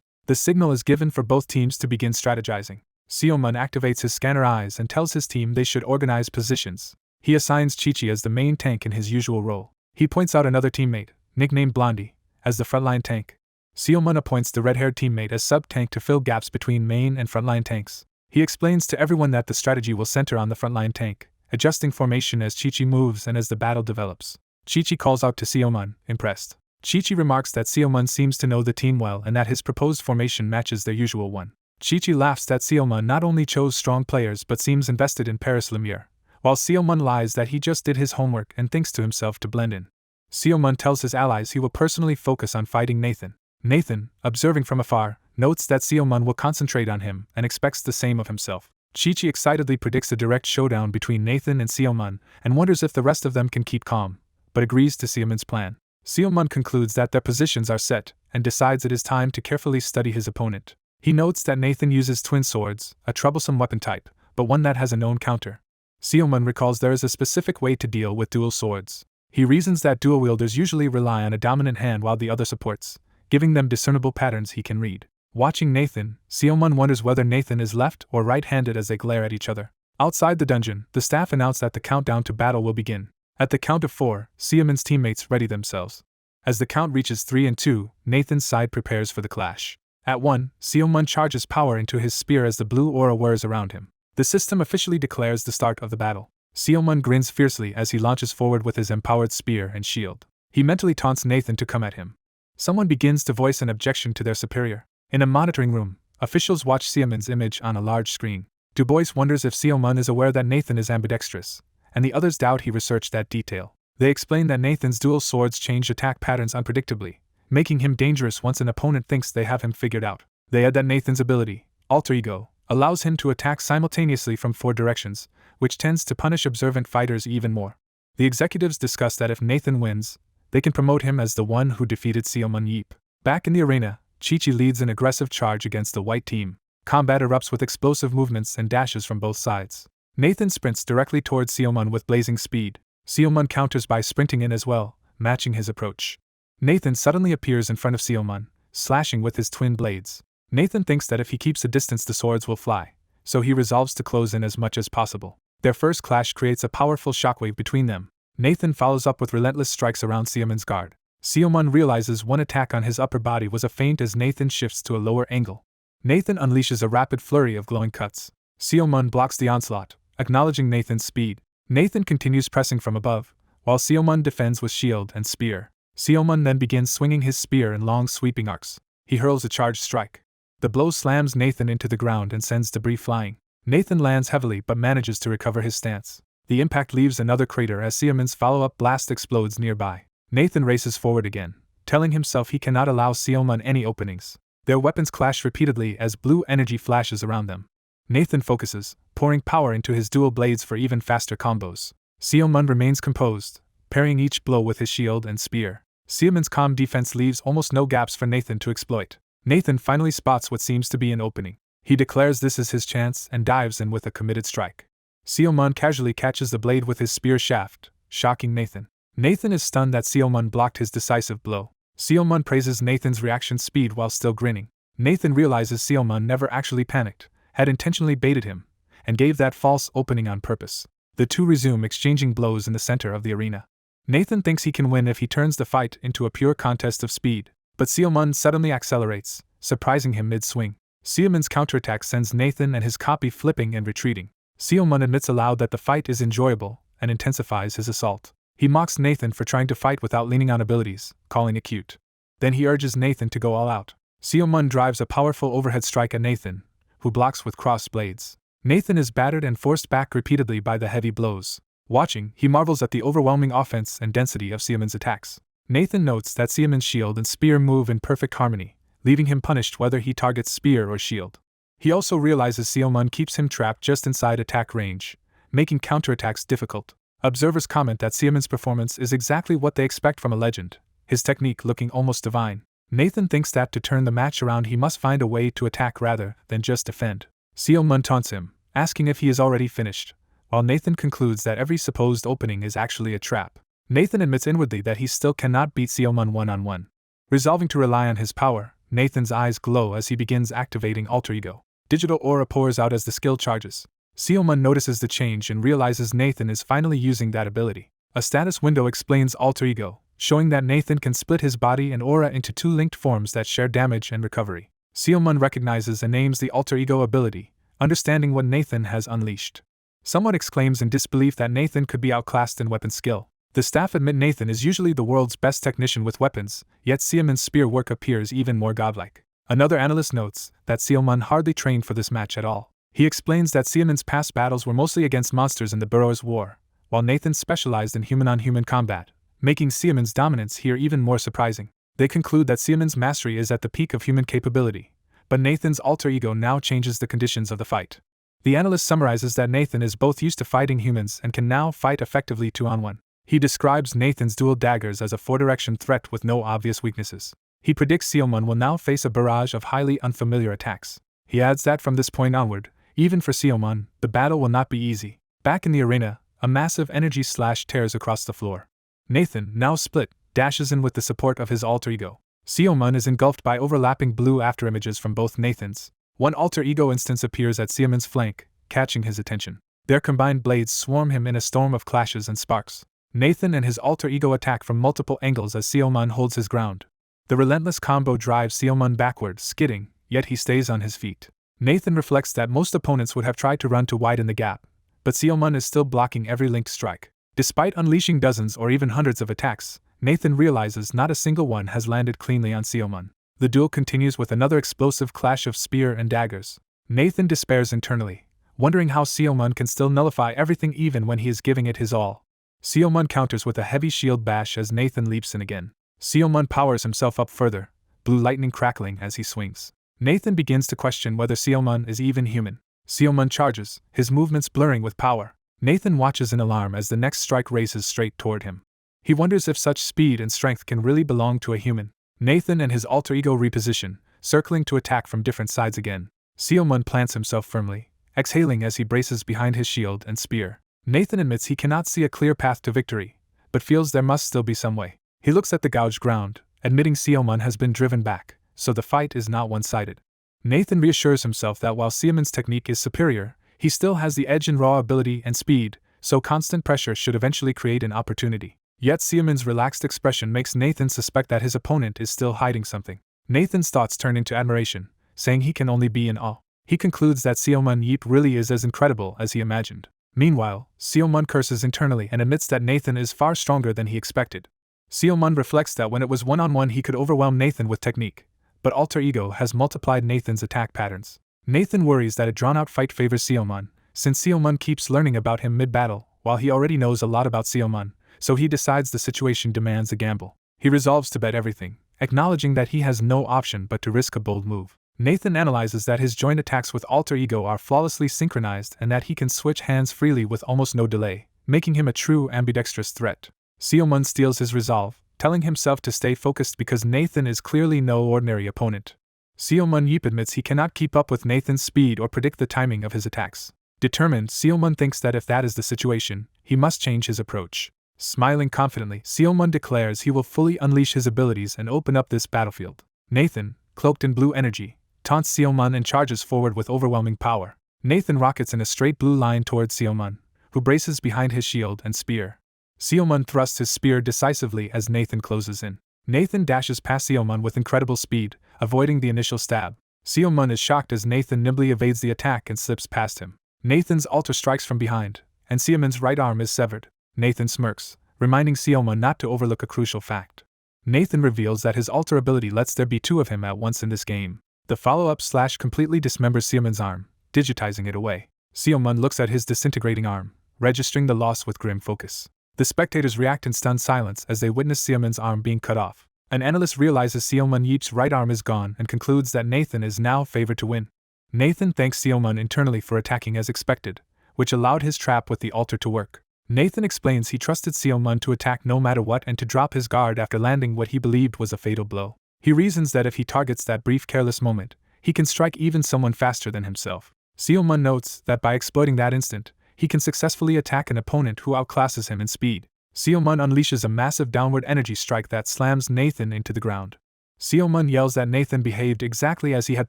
The signal is given for both teams to begin strategizing. Seomun activates his scanner eyes and tells his team they should organize positions. He assigns Chi-Chi as the main tank in his usual role. He points out another teammate, nicknamed Blondie, as the frontline tank. Seomun appoints the red-haired teammate as sub-tank to fill gaps between main and frontline tanks. He explains to everyone that the strategy will center on the frontline tank, adjusting formation as Chi-Chi moves and as the battle develops. Chi-Chi calls out to Seomun, impressed. Chi-Chi remarks that Seomun seems to know the team well and that his proposed formation matches their usual one. Chi-Chi laughs that Seomun not only chose strong players but seems invested in Paris Lumiere, while Seomun lies that he just did his homework and thinks to himself to blend in. Seomun tells his allies he will personally focus on fighting Nathan. Nathan, observing from afar, notes that Seomun will concentrate on him and expects the same of himself. Chi-Chi excitedly predicts a direct showdown between Nathan and Seomun and wonders if the rest of them can keep calm, but agrees to Seomun's plan. Seomun concludes that their positions are set and decides it is time to carefully study his opponent. He notes that Nathan uses twin swords, a troublesome weapon type, but one that has a known counter. Seomun recalls there is a specific way to deal with dual swords. He reasons that dual wielders usually rely on a dominant hand while the other supports, giving them discernible patterns he can read. Watching Nathan, Seomun wonders whether Nathan is left or right-handed as they glare at each other. Outside the dungeon, the staff announce that the countdown to battle will begin. At the count of 4, Seomun's teammates ready themselves. As the count reaches 3 and 2, Nathan's side prepares for the clash. At 1, Seomun charges power into his spear as the blue aura whirs around him. The system officially declares the start of the battle. Seomun grins fiercely as he launches forward with his empowered spear and shield. He mentally taunts Nathan to come at him. Someone begins to voice an objection to their superior. In a monitoring room, officials watch Seomun's image on a large screen. Du Bois wonders if Seomun is aware that Nathan is ambidextrous, and the others doubt he researched that detail. They explain that Nathan's dual swords change attack patterns unpredictably, making him dangerous once an opponent thinks they have him figured out. They add that Nathan's ability, Alter Ego, allows him to attack simultaneously from 4 directions, which tends to punish observant fighters even more. The executives discuss that if Nathan wins, they can promote him as the one who defeated Seomun Yeep. Back in the arena, Chi-Chi leads an aggressive charge against the white team. Combat erupts with explosive movements and dashes from both sides. Nathan sprints directly towards Seomun with blazing speed. Seomun counters by sprinting in as well, matching his approach. Nathan suddenly appears in front of Seomun, slashing with his twin blades. Nathan thinks that if he keeps a distance the swords will fly, so he resolves to close in as much as possible. Their first clash creates a powerful shockwave between them. Nathan follows up with relentless strikes around Seomun's guard. Seomun realizes one attack on his upper body was a feint as Nathan shifts to a lower angle. Nathan unleashes a rapid flurry of glowing cuts. Seomun blocks the onslaught, acknowledging Nathan's speed. Nathan continues pressing from above, while Seomun defends with shield and spear. Seomun then begins swinging his spear in long sweeping arcs. He hurls a charged strike. The blow slams Nathan into the ground and sends debris flying. Nathan lands heavily but manages to recover his stance. The impact leaves another crater as Seomun's follow-up blast explodes nearby. Nathan races forward again, telling himself he cannot allow Seomun any openings. Their weapons clash repeatedly as blue energy flashes around them. Nathan focuses, pouring power into his dual blades for even faster combos. Seomun remains composed, parrying each blow with his shield and spear. Seomun's calm defense leaves almost no gaps for Nathan to exploit. Nathan finally spots what seems to be an opening. He declares this is his chance and dives in with a committed strike. Seomun casually catches the blade with his spear shaft, shocking Nathan. Nathan is stunned that Seomun blocked his decisive blow. Seomun praises Nathan's reaction speed while still grinning. Nathan realizes Seomun never actually panicked, had intentionally baited him, and gave that false opening on purpose. The two resume exchanging blows in the center of the arena. Nathan thinks he can win if he turns the fight into a pure contest of speed, but Seomun suddenly accelerates, surprising him mid-swing. Seomun's counterattack sends Nathan and his copy flipping and retreating. Seomun admits aloud that the fight is enjoyable, and intensifies his assault. He mocks Nathan for trying to fight without leaning on abilities, calling it cute. Then he urges Nathan to go all out. Seomun drives a powerful overhead strike at Nathan, who blocks with crossed blades. Nathan is battered and forced back repeatedly by the heavy blows. Watching, he marvels at the overwhelming offense and density of Seomun's attacks. Nathan notes that Seomun's shield and spear move in perfect harmony, leaving him punished whether he targets spear or shield. He also realizes Seomun keeps him trapped just inside attack range, making counterattacks difficult. Observers comment that Seomun's performance is exactly what they expect from a legend, his technique looking almost divine. Nathan thinks that to turn the match around he must find a way to attack rather than just defend. Seomun taunts him, asking if he is already finished, while Nathan concludes that every supposed opening is actually a trap. Nathan admits inwardly that he still cannot beat Seomun one-on-one. Resolving to rely on his power, Nathan's eyes glow as he begins activating Alter Ego. Digital aura pours out as the skill charges. Seomun notices the change and realizes Nathan is finally using that ability. A status window explains Alter Ego, showing that Nathan can split his body and aura into 2 linked forms that share damage and recovery. Seomun recognizes and names the Alter Ego ability, understanding what Nathan has unleashed. Someone exclaims in disbelief that Nathan could be outclassed in weapon skill. The staff admit Nathan is usually the world's best technician with weapons, yet Seomun's spear work appears even more godlike. Another analyst notes that Seomun hardly trained for this match at all. He explains that Seomun's past battles were mostly against monsters in the Burrows' War, while Nathan specialized in human-on-human combat, making Seomun's dominance here even more surprising. They conclude that Seomun's mastery is at the peak of human capability, but Nathan's alter ego now changes the conditions of the fight. The analyst summarizes that Nathan is both used to fighting humans and can now fight effectively 2-on-1. He describes Nathan's dual daggers as a 4-direction threat with no obvious weaknesses. He predicts Seomun will now face a barrage of highly unfamiliar attacks. He adds that from this point onward, even for Seomun, the battle will not be easy. Back in the arena, a massive energy slash tears across the floor. Nathan, now split, dashes in with the support of his alter ego. Seomun is engulfed by overlapping blue afterimages from both Nathans. One alter ego instance appears at Seomun's flank, catching his attention. Their combined blades swarm him in a storm of clashes and sparks. Nathan and his alter ego attack from multiple angles as Seomun holds his ground. The relentless combo drives Seomun backward, skidding, yet he stays on his feet. Nathan reflects that most opponents would have tried to run to widen the gap, but Seomun is still blocking every linked strike. Despite unleashing dozens or even hundreds of attacks, Nathan realizes not a single one has landed cleanly on Seomun. The duel continues with another explosive clash of spear and daggers. Nathan despairs internally, wondering how Seomun can still nullify everything even when he is giving it his all. Seomun counters with a heavy shield bash as Nathan leaps in again. Seomun powers himself up further, blue lightning crackling as he swings. Nathan begins to question whether Seomun is even human. Seomun charges, his movements blurring with power. Nathan watches in alarm as the next strike races straight toward him. He wonders if such speed and strength can really belong to a human. Nathan and his alter ego reposition, circling to attack from different sides again. Seomun plants himself firmly, exhaling as he braces behind his shield and spear. Nathan admits he cannot see a clear path to victory, but feels there must still be some way. He looks at the gouged ground, admitting Seomun has been driven back, so the fight is not one-sided. Nathan reassures himself that while Seomun's technique is superior, he still has the edge in raw ability and speed, so constant pressure should eventually create an opportunity. Yet Seomun's relaxed expression makes Nathan suspect that his opponent is still hiding something. Nathan's thoughts turn into admiration, saying he can only be in awe. He concludes that Seomun Yeep really is as incredible as he imagined. Meanwhile, Seomun curses internally and admits that Nathan is far stronger than he expected. Seomun reflects that when it was one-on-one he could overwhelm Nathan with technique, but alter ego has multiplied Nathan's attack patterns. Nathan worries that a drawn-out fight favors Seomun, since Seomun keeps learning about him mid-battle, while he already knows a lot about Seomun, so he decides the situation demands a gamble. He resolves to bet everything, acknowledging that he has no option but to risk a bold move. Nathan analyzes that his joint attacks with alter ego are flawlessly synchronized and that he can switch hands freely with almost no delay, making him a true ambidextrous threat. Seomun steals his resolve, telling himself to stay focused because Nathan is clearly no ordinary opponent. Seomun Yeep admits he cannot keep up with Nathan's speed or predict the timing of his attacks. Determined, Seomun thinks that if that is the situation, he must change his approach. Smiling confidently, Seomun declares he will fully unleash his abilities and open up this battlefield. Nathan, cloaked in blue energy, taunts Seomun and charges forward with overwhelming power. Nathan rockets in a straight blue line towards Seomun, who braces behind his shield and spear. Seomun thrusts his spear decisively as Nathan closes in. Nathan dashes past Seomun with incredible speed, avoiding the initial stab. Seomun is shocked as Nathan nimbly evades the attack and slips past him. Nathan's alter strikes from behind, and Seomun's right arm is severed. Nathan smirks, reminding Seomun not to overlook a crucial fact. Nathan reveals that his alter ability lets there be two of him at once in this game. The follow-up slash completely dismembers Seomun's arm, digitizing it away. Seomun looks at his disintegrating arm, registering the loss with grim focus. The spectators react in stunned silence as they witness Seomun's arm being cut off. An analyst realizes Seomun Yeep's right arm is gone and concludes that Nathan is now favored to win. Nathan thanks Seomun internally for attacking as expected, which allowed his trap with the altar to work. Nathan explains he trusted Seomun to attack no matter what and to drop his guard after landing what he believed was a fatal blow. He reasons that if he targets that brief careless moment, he can strike even someone faster than himself. Seomun notes that by exploiting that instant, he can successfully attack an opponent who outclasses him in speed. Seomun unleashes a massive downward energy strike that slams Nathan into the ground. Seomun yells that Nathan behaved exactly as he had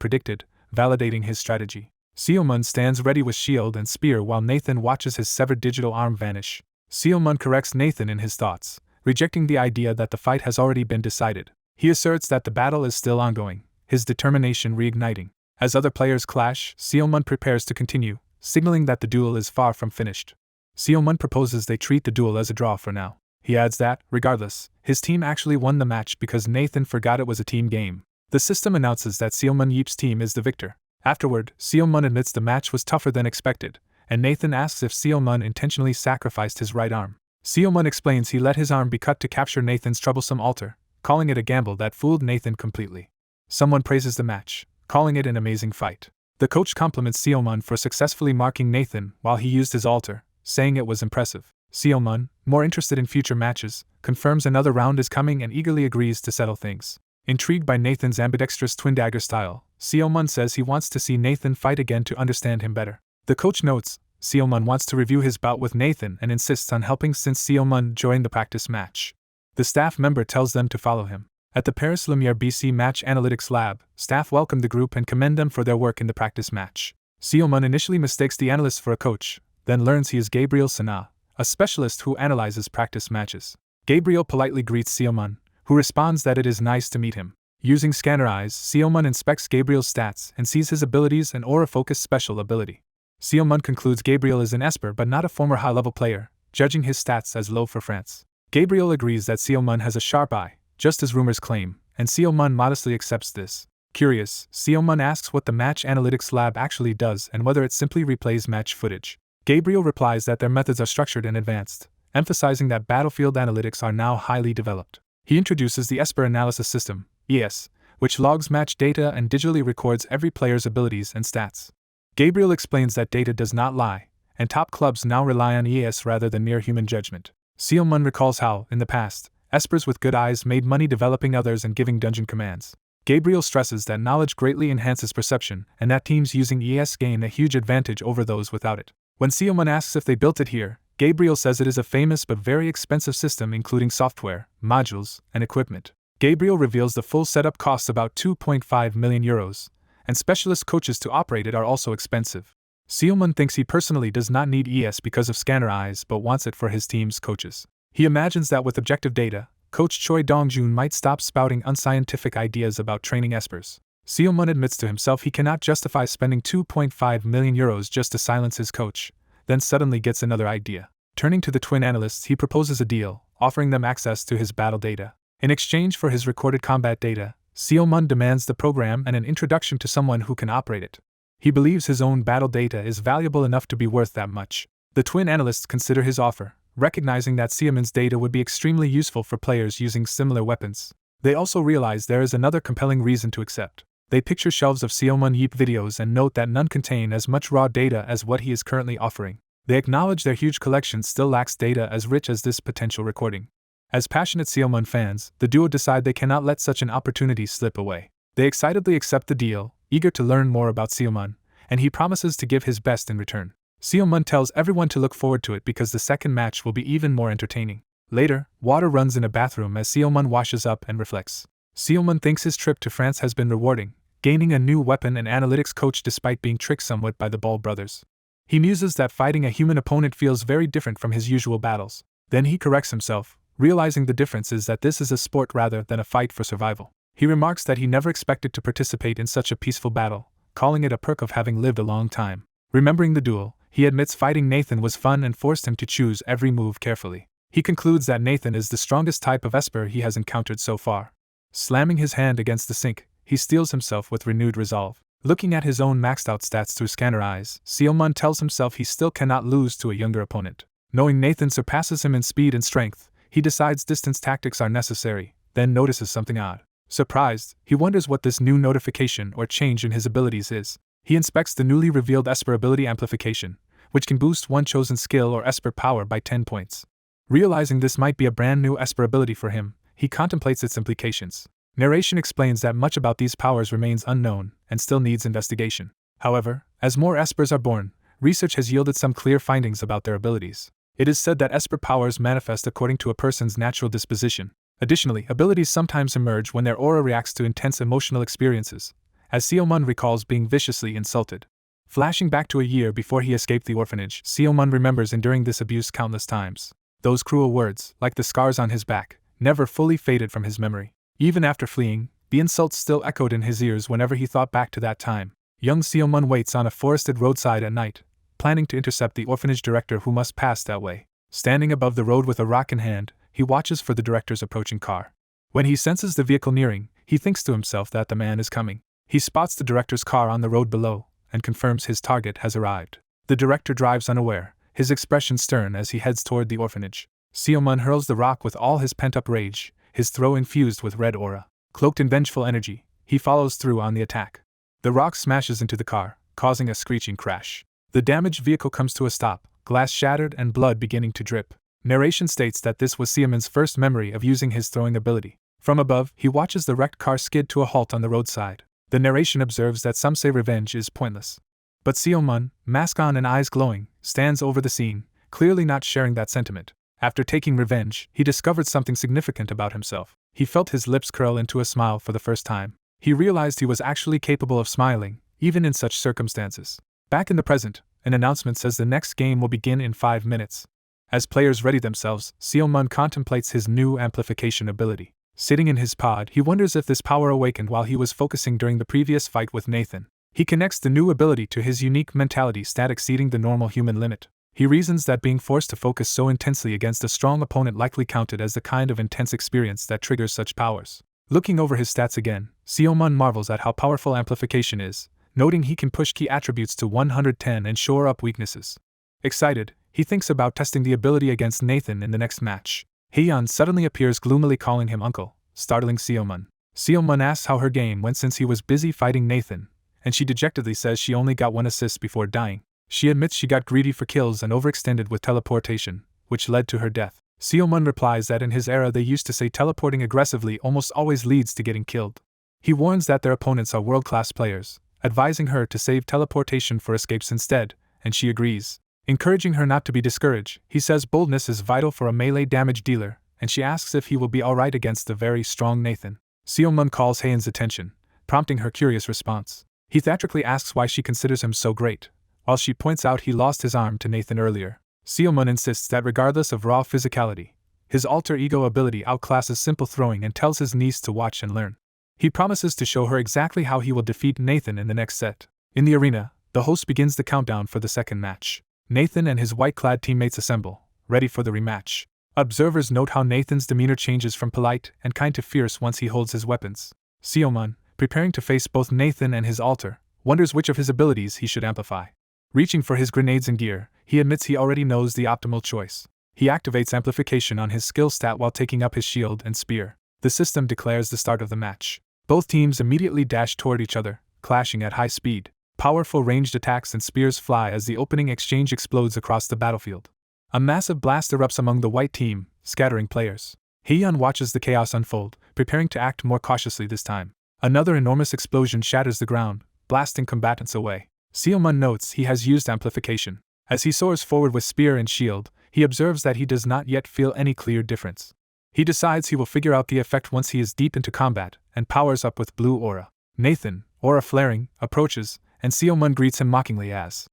predicted, validating his strategy. Seomun stands ready with shield and spear while Nathan watches his severed digital arm vanish. Seomun corrects Nathan in his thoughts, rejecting the idea that the fight has already been decided. He asserts that the battle is still ongoing, his determination reigniting. As other players clash, Seomun prepares to continue, signaling that the duel is far from finished. Seomun proposes they treat the duel as a draw for now. He adds that, regardless, his team actually won the match because Nathan forgot it was a team game. The system announces that Seomun Yeep's team is the victor. Afterward, Seomun admits the match was tougher than expected, and Nathan asks if Seomun intentionally sacrificed his right arm. Seomun explains he let his arm be cut to capture Nathan's troublesome altar, calling it a gamble that fooled Nathan completely. Someone praises the match, calling it an amazing fight. The coach compliments Seomun for successfully marking Nathan while he used his altar, saying it was impressive. Seomun, more interested in future matches, confirms another round is coming and eagerly agrees to settle things. Intrigued by Nathan's ambidextrous twin dagger style, Seomun says he wants to see Nathan fight again to understand him better. The coach notes, Seomun wants to review his bout with Nathan and insists on helping since Seomun joined the practice match. The staff member tells them to follow him. At the Paris Lumiere BC Match Analytics Lab, staff welcome the group and commend them for their work in the practice match. Seomun initially mistakes the analyst for a coach, then learns he is Gabriel Sana, a specialist who analyzes practice matches. Gabriel politely greets Seomun, who responds that it is nice to meet him. Using scanner eyes, Seomun inspects Gabriel's stats and sees his abilities and aura focus special ability. Seomun concludes Gabriel is an Esper but not a former high-level player, judging his stats as low for France. Gabriel agrees that Seomun has a sharp eye, just as rumors claim, and Seomun modestly accepts this. Curious, Seomun asks what the Match Analytics Lab actually does and whether it simply replays match footage. Gabriel replies that their methods are structured and advanced, emphasizing that battlefield analytics are now highly developed. He introduces the Esper Analysis System, ES, which logs match data and digitally records every player's abilities and stats. Gabriel explains that data does not lie, and top clubs now rely on ES rather than mere human judgment. Seomun recalls how, in the past, Espers with good eyes made money developing others and giving dungeon commands. Gabriel stresses that knowledge greatly enhances perception and that teams using ES gain a huge advantage over those without it. When Seomun asks if they built it here, Gabriel says it is a famous but very expensive system including software, modules, and equipment. Gabriel reveals the full setup costs about 2.5 million euros, and specialist coaches to operate it are also expensive. Seomun thinks he personally does not need ES because of scanner eyes but wants it for his team's coaches. He imagines that with objective data, Coach Choi Dongjun might stop spouting unscientific ideas about training Espers. Seomun admits to himself he cannot justify spending 2.5 million euros just to silence his coach, then suddenly gets another idea. Turning to the twin analysts, he proposes a deal, offering them access to his battle data. In exchange for his recorded combat data, Seomun demands the program and an introduction to someone who can operate it. He believes his own battle data is valuable enough to be worth that much. The twin analysts consider his offer, recognizing that Seomun's data would be extremely useful for players using similar weapons. They also realize there is another compelling reason to accept. They picture shelves of Seomun Yeep videos and note that none contain as much raw data as what he is currently offering. They acknowledge their huge collection still lacks data as rich as this potential recording. As passionate Seomun fans, the duo decide they cannot let such an opportunity slip away. They excitedly accept the deal, eager to learn more about Seomun, and he promises to give his best in return. Seomun tells everyone to look forward to it because the second match will be even more entertaining. Later, water runs in a bathroom as Seomun washes up and reflects. Seomun thinks his trip to France has been rewarding, gaining a new weapon and analytics coach despite being tricked somewhat by the Ball brothers. He muses that fighting a human opponent feels very different from his usual battles. Then he corrects himself, realizing the difference is that this is a sport rather than a fight for survival. He remarks that he never expected to participate in such a peaceful battle, calling it a perk of having lived a long time. Remembering the duel, he admits fighting Nathan was fun and forced him to choose every move carefully. He concludes that Nathan is the strongest type of Esper he has encountered so far. Slamming his hand against the sink, he steels himself with renewed resolve. Looking at his own maxed out stats through scanner eyes, Seomun tells himself he still cannot lose to a younger opponent. Knowing Nathan surpasses him in speed and strength, he decides distance tactics are necessary, then notices something odd. Surprised, he wonders what this new notification or change in his abilities is. He inspects the newly revealed Esper ability amplification, which can boost one chosen skill or Esper power by 10 points. Realizing this might be a brand new Esper ability for him, he contemplates its implications. Narration explains that much about these powers remains unknown and still needs investigation. However, as more Espers are born, research has yielded some clear findings about their abilities. It is said that Esper powers manifest according to a person's natural disposition. Additionally, abilities sometimes emerge when their aura reacts to intense emotional experiences, as Seomun recalls being viciously insulted. Flashing back to a year before he escaped the orphanage, Seomun remembers enduring this abuse countless times. Those cruel words, like the scars on his back, never fully faded from his memory. Even after fleeing, the insults still echoed in his ears whenever he thought back to that time. Young Seomun waits on a forested roadside at night, planning to intercept the orphanage director who must pass that way. Standing above the road with a rock in hand, he watches for the director's approaching car. When he senses the vehicle nearing, he thinks to himself that the man is coming. He spots the director's car on the road below, and confirms his target has arrived. The director drives unaware, his expression stern as he heads toward the orphanage. Seomun hurls the rock with all his pent-up rage, his throw infused with red aura. Cloaked in vengeful energy, he follows through on the attack. The rock smashes into the car, causing a screeching crash. The damaged vehicle comes to a stop, glass shattered and blood beginning to drip. Narration states that this was Seomun's first memory of using his throwing ability. From above, he watches the wrecked car skid to a halt on the roadside. The narration observes that some say revenge is pointless. But Seomun, mask on and eyes glowing, stands over the scene, clearly not sharing that sentiment. After taking revenge, he discovered something significant about himself. He felt his lips curl into a smile for the first time. He realized he was actually capable of smiling, even in such circumstances. Back in the present, an announcement says the next game will begin in 5 minutes. As players ready themselves, Seomun contemplates his new amplification ability. Sitting in his pod, he wonders if this power awakened while he was focusing during the previous fight with Nathan. He connects the new ability to his unique mentality stat exceeding the normal human limit. He reasons that being forced to focus so intensely against a strong opponent likely counted as the kind of intense experience that triggers such powers. Looking over his stats again, Seomun marvels at how powerful amplification is, noting he can push key attributes to 110 and shore up weaknesses. Excited, he thinks about testing the ability against Nathan in the next match. Heian suddenly appears gloomily calling him uncle, startling Seomun. Seomun asks how her game went since he was busy fighting Nathan, and she dejectedly says she only got 1 assist before dying. She admits she got greedy for kills and overextended with teleportation, which led to her death. Seomun replies that in his era they used to say teleporting aggressively almost always leads to getting killed. He warns that their opponents are world-class players, advising her to save teleportation for escapes instead, and she agrees. Encouraging her not to be discouraged, he says boldness is vital for a melee damage dealer, and she asks if he will be alright against the very strong Nathan. Seomun calls Heian's attention, prompting her curious response. He theatrically asks why she considers him so great, while she points out he lost his arm to Nathan earlier. Seomun insists that regardless of raw physicality, his alter ego ability outclasses simple throwing and tells his niece to watch and learn. He promises to show her exactly how he will defeat Nathan in the next set. In the arena, the host begins the countdown for the second match. Nathan and his white-clad teammates assemble, ready for the rematch. Observers note how Nathan's demeanor changes from polite and kind to fierce once he holds his weapons. Seomun, preparing to face both Nathan and his alter, wonders which of his abilities he should amplify. Reaching for his grenades and gear, he admits he already knows the optimal choice. He activates amplification on his skill stat while taking up his shield and spear. The system declares the start of the match. Both teams immediately dash toward each other, clashing at high speed. Powerful ranged attacks and spears fly as the opening exchange explodes across the battlefield. A massive blast erupts among the white team, scattering players. Heian watches the chaos unfold, preparing to act more cautiously this time. Another enormous explosion shatters the ground, blasting combatants away. Seomun notes he has used amplification. As he soars forward with spear and shield, he observes that he does not yet feel any clear difference. He decides he will figure out the effect once he is deep into combat, and powers up with blue aura. Nathan, aura flaring, approaches, and Seomun greets him mockingly as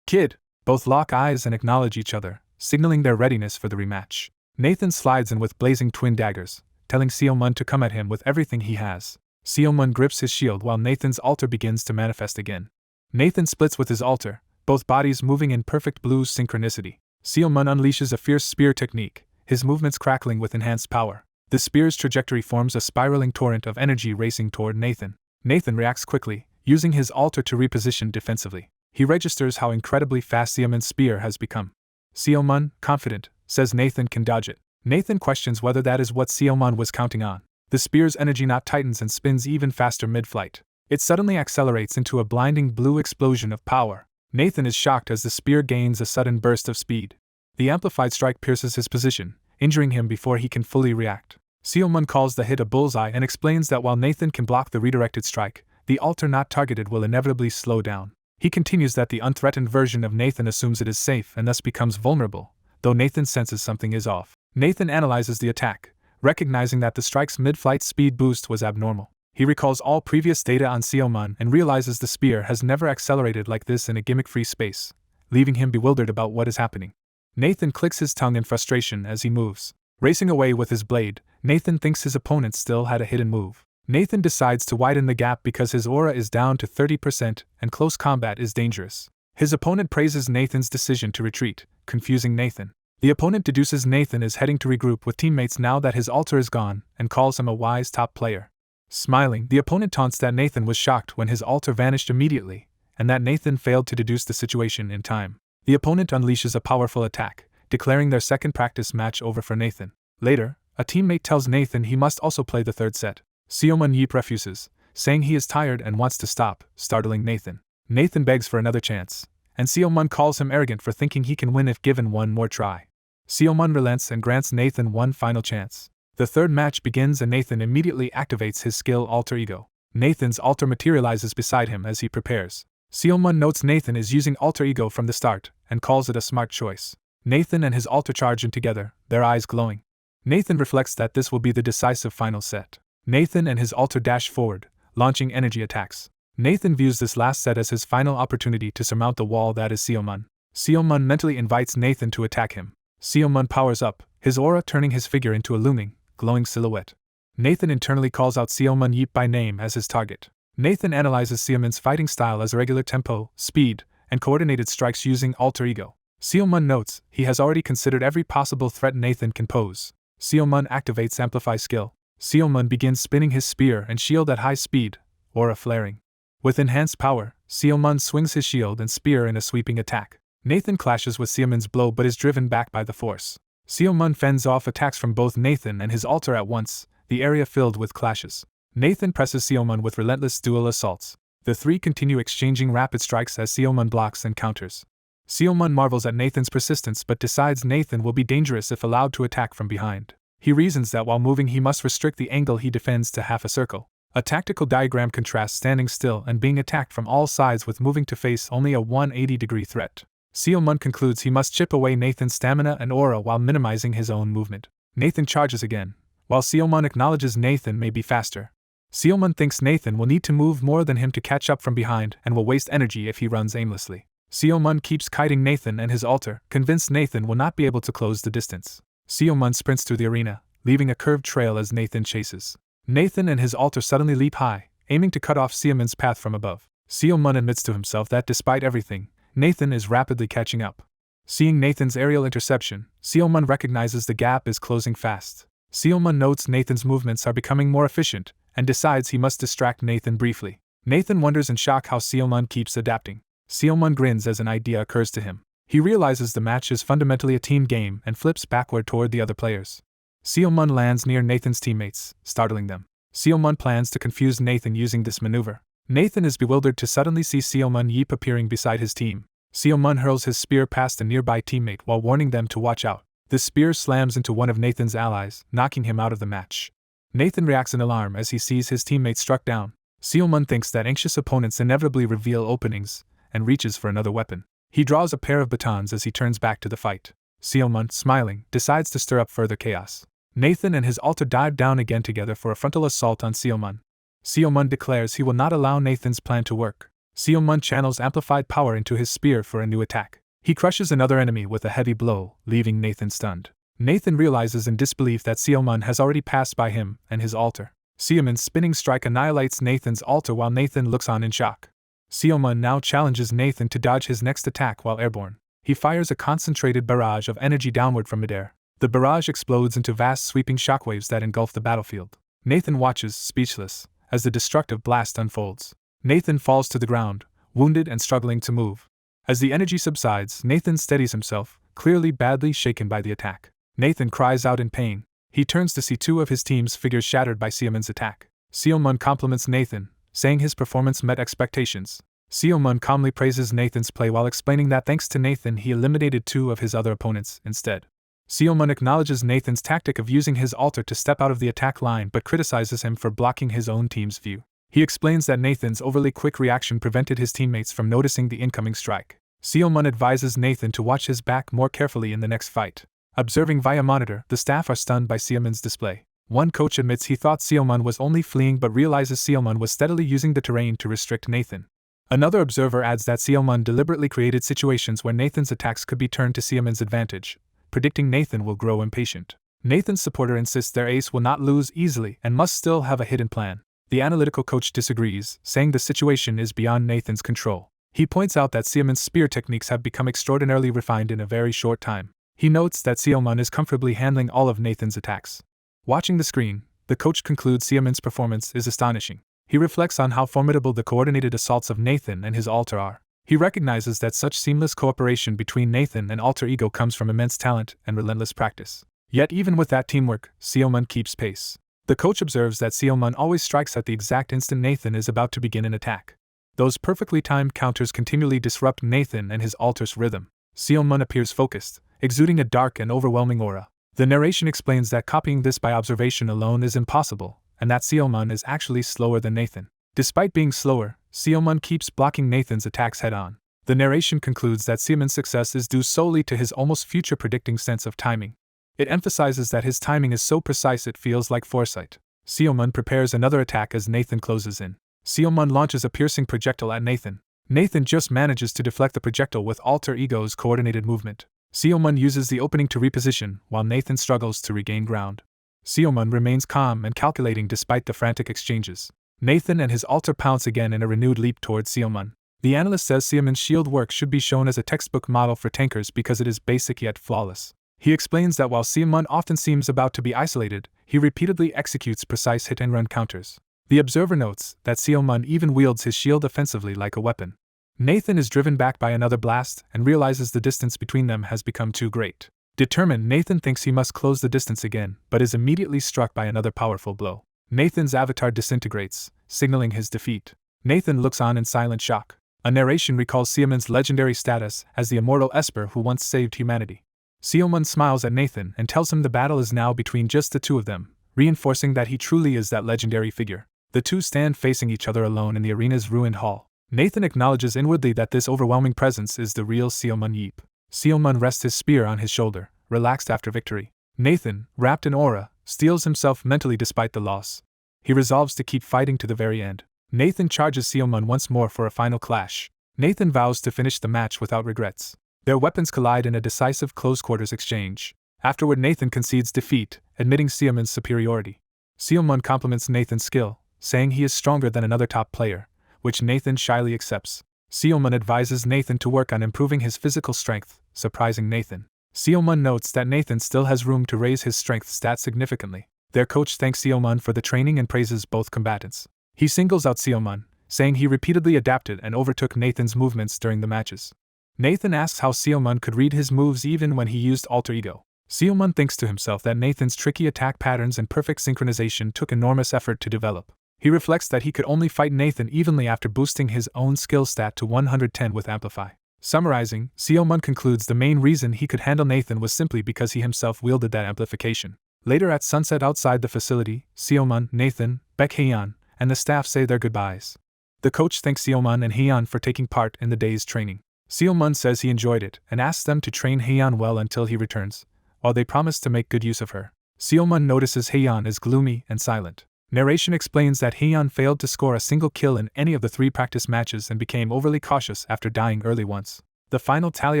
Kid. Both lock eyes and acknowledge each other, signaling their readiness for the rematch. Nathan slides in with blazing twin daggers, telling Seomun to come at him with everything he has. Seomun grips his shield while Nathan's altar begins to manifest again. Nathan splits with his altar, both bodies moving in perfect blue synchronicity. Seomun unleashes a fierce spear technique, his movements crackling with enhanced power. The spear's trajectory forms a spiraling torrent of energy racing toward Nathan. Nathan reacts quickly, using his altar to reposition defensively. He registers how incredibly fast Seomun's spear has become. Seomun, confident, says Nathan can dodge it. Nathan questions whether that is what Seomun was counting on. The spear's energy knot tightens and spins even faster mid-flight. It suddenly accelerates into a blinding blue explosion of power. Nathan is shocked as the spear gains a sudden burst of speed. The amplified strike pierces his position, injuring him before he can fully react. Seomun calls the hit a bullseye and explains that while Nathan can block the redirected strike, the altar not targeted will inevitably slow down. He continues that the unthreatened version of Nathan assumes it is safe and thus becomes vulnerable, though Nathan senses something is off. Nathan analyzes the attack, recognizing that the strike's mid-flight speed boost was abnormal. He recalls all previous data on Seomun and realizes the spear has never accelerated like this in a gimmick-free space, leaving him bewildered about what is happening. Nathan clicks his tongue in frustration as he moves. Racing away with his blade, Nathan thinks his opponent still had a hidden move. Nathan decides to widen the gap because his aura is down to 30% and close combat is dangerous. His opponent praises Nathan's decision to retreat, confusing Nathan. The opponent deduces Nathan is heading to regroup with teammates now that his altar is gone and calls him a wise top player. Smiling, the opponent taunts that Nathan was shocked when his altar vanished immediately, and that Nathan failed to deduce the situation in time. The opponent unleashes a powerful attack, declaring their second practice match over for Nathan. Later, a teammate tells Nathan he must also play the third set. Seomun Yeep refuses, saying he is tired and wants to stop, startling Nathan. Nathan begs for another chance, and Seomun calls him arrogant for thinking he can win if given one more try. Seomun relents and grants Nathan one final chance. The third match begins and Nathan immediately activates his skill alter ego. Nathan's altar materializes beside him as he prepares. Seomun notes Nathan is using alter ego from the start, and calls it a smart choice. Nathan and his alter charge in together, their eyes glowing. Nathan reflects that this will be the decisive final set. Nathan and his alter dash forward, launching energy attacks. Nathan views this last set as his final opportunity to surmount the wall that is Seomun. Seomun mentally invites Nathan to attack him. Seomun powers up, his aura turning his figure into a looming, glowing silhouette. Nathan internally calls out Seomun Yeep by name as his target. Nathan analyzes Seomun's fighting style as regular tempo, speed, and coordinated strikes using alter ego. Seomun notes he has already considered every possible threat Nathan can pose. Seomun activates Amplify skill. Seomun begins spinning his spear and shield at high speed, aura flaring. With enhanced power, Seomun swings his shield and spear in a sweeping attack. Nathan clashes with Seomun's blow but is driven back by the force. Seomun fends off attacks from both Nathan and his alter at once, the area filled with clashes. Nathan presses Seomun with relentless dual assaults. The three continue exchanging rapid strikes as Seomun blocks and counters. Seomun marvels at Nathan's persistence but decides Nathan will be dangerous if allowed to attack from behind. He reasons that while moving he must restrict the angle he defends to half a circle. A tactical diagram contrasts standing still and being attacked from all sides with moving to face only a 180-degree threat. Seomun concludes he must chip away Nathan's stamina and aura while minimizing his own movement. Nathan charges again, while Seomun acknowledges Nathan may be faster. Seomun thinks Nathan will need to move more than him to catch up from behind and will waste energy if he runs aimlessly. Seomun keeps kiting Nathan and his alter, convinced Nathan will not be able to close the distance. Seomun sprints through the arena, leaving a curved trail as Nathan chases. Nathan and his alter suddenly leap high, aiming to cut off Seomun's path from above. Seomun admits to himself that despite everything, Nathan is rapidly catching up. Seeing Nathan's aerial interception, Seomun recognizes the gap is closing fast. Seomun notes Nathan's movements are becoming more efficient, and decides he must distract Nathan briefly. Nathan wonders in shock how Seomun keeps adapting. Seomun grins as an idea occurs to him. He realizes the match is fundamentally a team game and flips backward toward the other players. Seomun lands near Nathan's teammates, startling them. Seomun plans to confuse Nathan using this maneuver. Nathan is bewildered to suddenly see Seomun Yeep appearing beside his team. Seomun hurls his spear past a nearby teammate while warning them to watch out. The spear slams into one of Nathan's allies, knocking him out of the match. Nathan reacts in alarm as he sees his teammate struck down. Seomun thinks that anxious opponents inevitably reveal openings, and reaches for another weapon. He draws a pair of batons as he turns back to the fight. Seomun, smiling, decides to stir up further chaos. Nathan and his alter dive down again together for a frontal assault on Seomun. Seomun declares he will not allow Nathan's plan to work. Seomun channels amplified power into his spear for a new attack. He crushes another enemy with a heavy blow, leaving Nathan stunned. Nathan realizes in disbelief that Seomun has already passed by him and his alter. Seomun's spinning strike annihilates Nathan's alter while Nathan looks on in shock. Seomun now challenges Nathan to dodge his next attack while airborne. He fires a concentrated barrage of energy downward from midair. The barrage explodes into vast sweeping shockwaves that engulf the battlefield. Nathan watches, speechless, as the destructive blast unfolds. Nathan falls to the ground, wounded and struggling to move. As the energy subsides, Nathan steadies himself, clearly badly shaken by the attack. Nathan cries out in pain. He turns to see two of his team's figures shattered by Seomun's attack. Seomun compliments Nathan, saying his performance met expectations. Seomun calmly praises Nathan's play while explaining that thanks to Nathan he eliminated two of his other opponents instead. Seomun acknowledges Nathan's tactic of using his alter to step out of the attack line but criticizes him for blocking his own team's view. He explains that Nathan's overly quick reaction prevented his teammates from noticing the incoming strike. Seomun advises Nathan to watch his back more carefully in the next fight. Observing via monitor, the staff are stunned by Seomun's display. One coach admits he thought Seomun was only fleeing but realizes Seomun was steadily using the terrain to restrict Nathan. Another observer adds that Seomun deliberately created situations where Nathan's attacks could be turned to Seomun's advantage, predicting Nathan will grow impatient. Nathan's supporter insists their ace will not lose easily and must still have a hidden plan. The analytical coach disagrees, saying the situation is beyond Nathan's control. He points out that Seomun's spear techniques have become extraordinarily refined in a very short time. He notes that Seomun is comfortably handling all of Nathan's attacks. Watching the screen, the coach concludes Seomun's performance is astonishing. He reflects on how formidable the coordinated assaults of Nathan and his alter are. He recognizes that such seamless cooperation between Nathan and alter ego comes from immense talent and relentless practice. Yet even with that teamwork, Seomun keeps pace. The coach observes that Seomun always strikes at the exact instant Nathan is about to begin an attack. Those perfectly timed counters continually disrupt Nathan and his alter's rhythm. Seomun appears focused, exuding a dark and overwhelming aura. The narration explains that copying this by observation alone is impossible, and that Seomun is actually slower than Nathan. Despite being slower, Seomun keeps blocking Nathan's attacks head-on. The narration concludes that Seaman's success is due solely to his almost future-predicting sense of timing. It emphasizes that his timing is so precise it feels like foresight. Seaman prepares another attack as Nathan closes in. Seaman launches a piercing projectile at Nathan. Nathan just manages to deflect the projectile with alter ego's coordinated movement. Seaman uses the opening to reposition, while Nathan struggles to regain ground. Seaman remains calm and calculating despite the frantic exchanges. Nathan and his alter pounce again in a renewed leap towards Seaman. The analyst says Seaman's shield work should be shown as a textbook model for tankers because it is basic yet flawless. He explains that while Seaman often seems about to be isolated, he repeatedly executes precise hit-and-run counters. The observer notes that Seaman even wields his shield offensively like a weapon. Nathan is driven back by another blast and realizes the distance between them has become too great. Determined, Nathan thinks he must close the distance again, but is immediately struck by another powerful blow. Nathan's avatar disintegrates, signaling his defeat. Nathan looks on in silent shock. A narration recalls Seaman's legendary status as the immortal Esper who once saved humanity. Seaman smiles at Nathan and tells him the battle is now between just the two of them, reinforcing that he truly is that legendary figure. The two stand facing each other alone in the arena's ruined hall. Nathan acknowledges inwardly that this overwhelming presence is the real Seaman Yeep. Seaman rests his spear on his shoulder, relaxed after victory. Nathan, wrapped in aura, steels himself mentally despite the loss. He resolves to keep fighting to the very end. Nathan charges Seaman once more for a final clash. Nathan vows to finish the match without regrets. Their weapons collide in a decisive close-quarters exchange. Afterward, Nathan concedes defeat, admitting Seaman's superiority. Seaman compliments Nathan's skill, saying he is stronger than another top player, which Nathan shyly accepts. Seaman advises Nathan to work on improving his physical strength, surprising Nathan. Seaman notes that Nathan still has room to raise his strength stats significantly. Their coach thanks Seaman for the training and praises both combatants. He singles out Seaman, saying he repeatedly adapted and overtook Nathan's movements during the matches. Nathan asks how Seaman could read his moves even when he used alter ego. Seaman thinks to himself that Nathan's tricky attack patterns and perfect synchronization took enormous effort to develop. He reflects that he could only fight Nathan evenly after boosting his own skill stat to 110 with Amplify. Summarizing, Seaman concludes the main reason he could handle Nathan was simply because he himself wielded that amplification. Later at sunset outside the facility, Seaman, Nathan, Baek Hyeon, and the staff say their goodbyes. The coach thanks Seaman and Hyeon for taking part in the day's training. Seaman says he enjoyed it and asks them to train Hyeon well until he returns, while they promise to make good use of her. Seaman notices Hyeon is gloomy and silent. Narration explains that Hyeon failed to score a single kill in any of the 3 practice matches and became overly cautious after dying early once. The final tally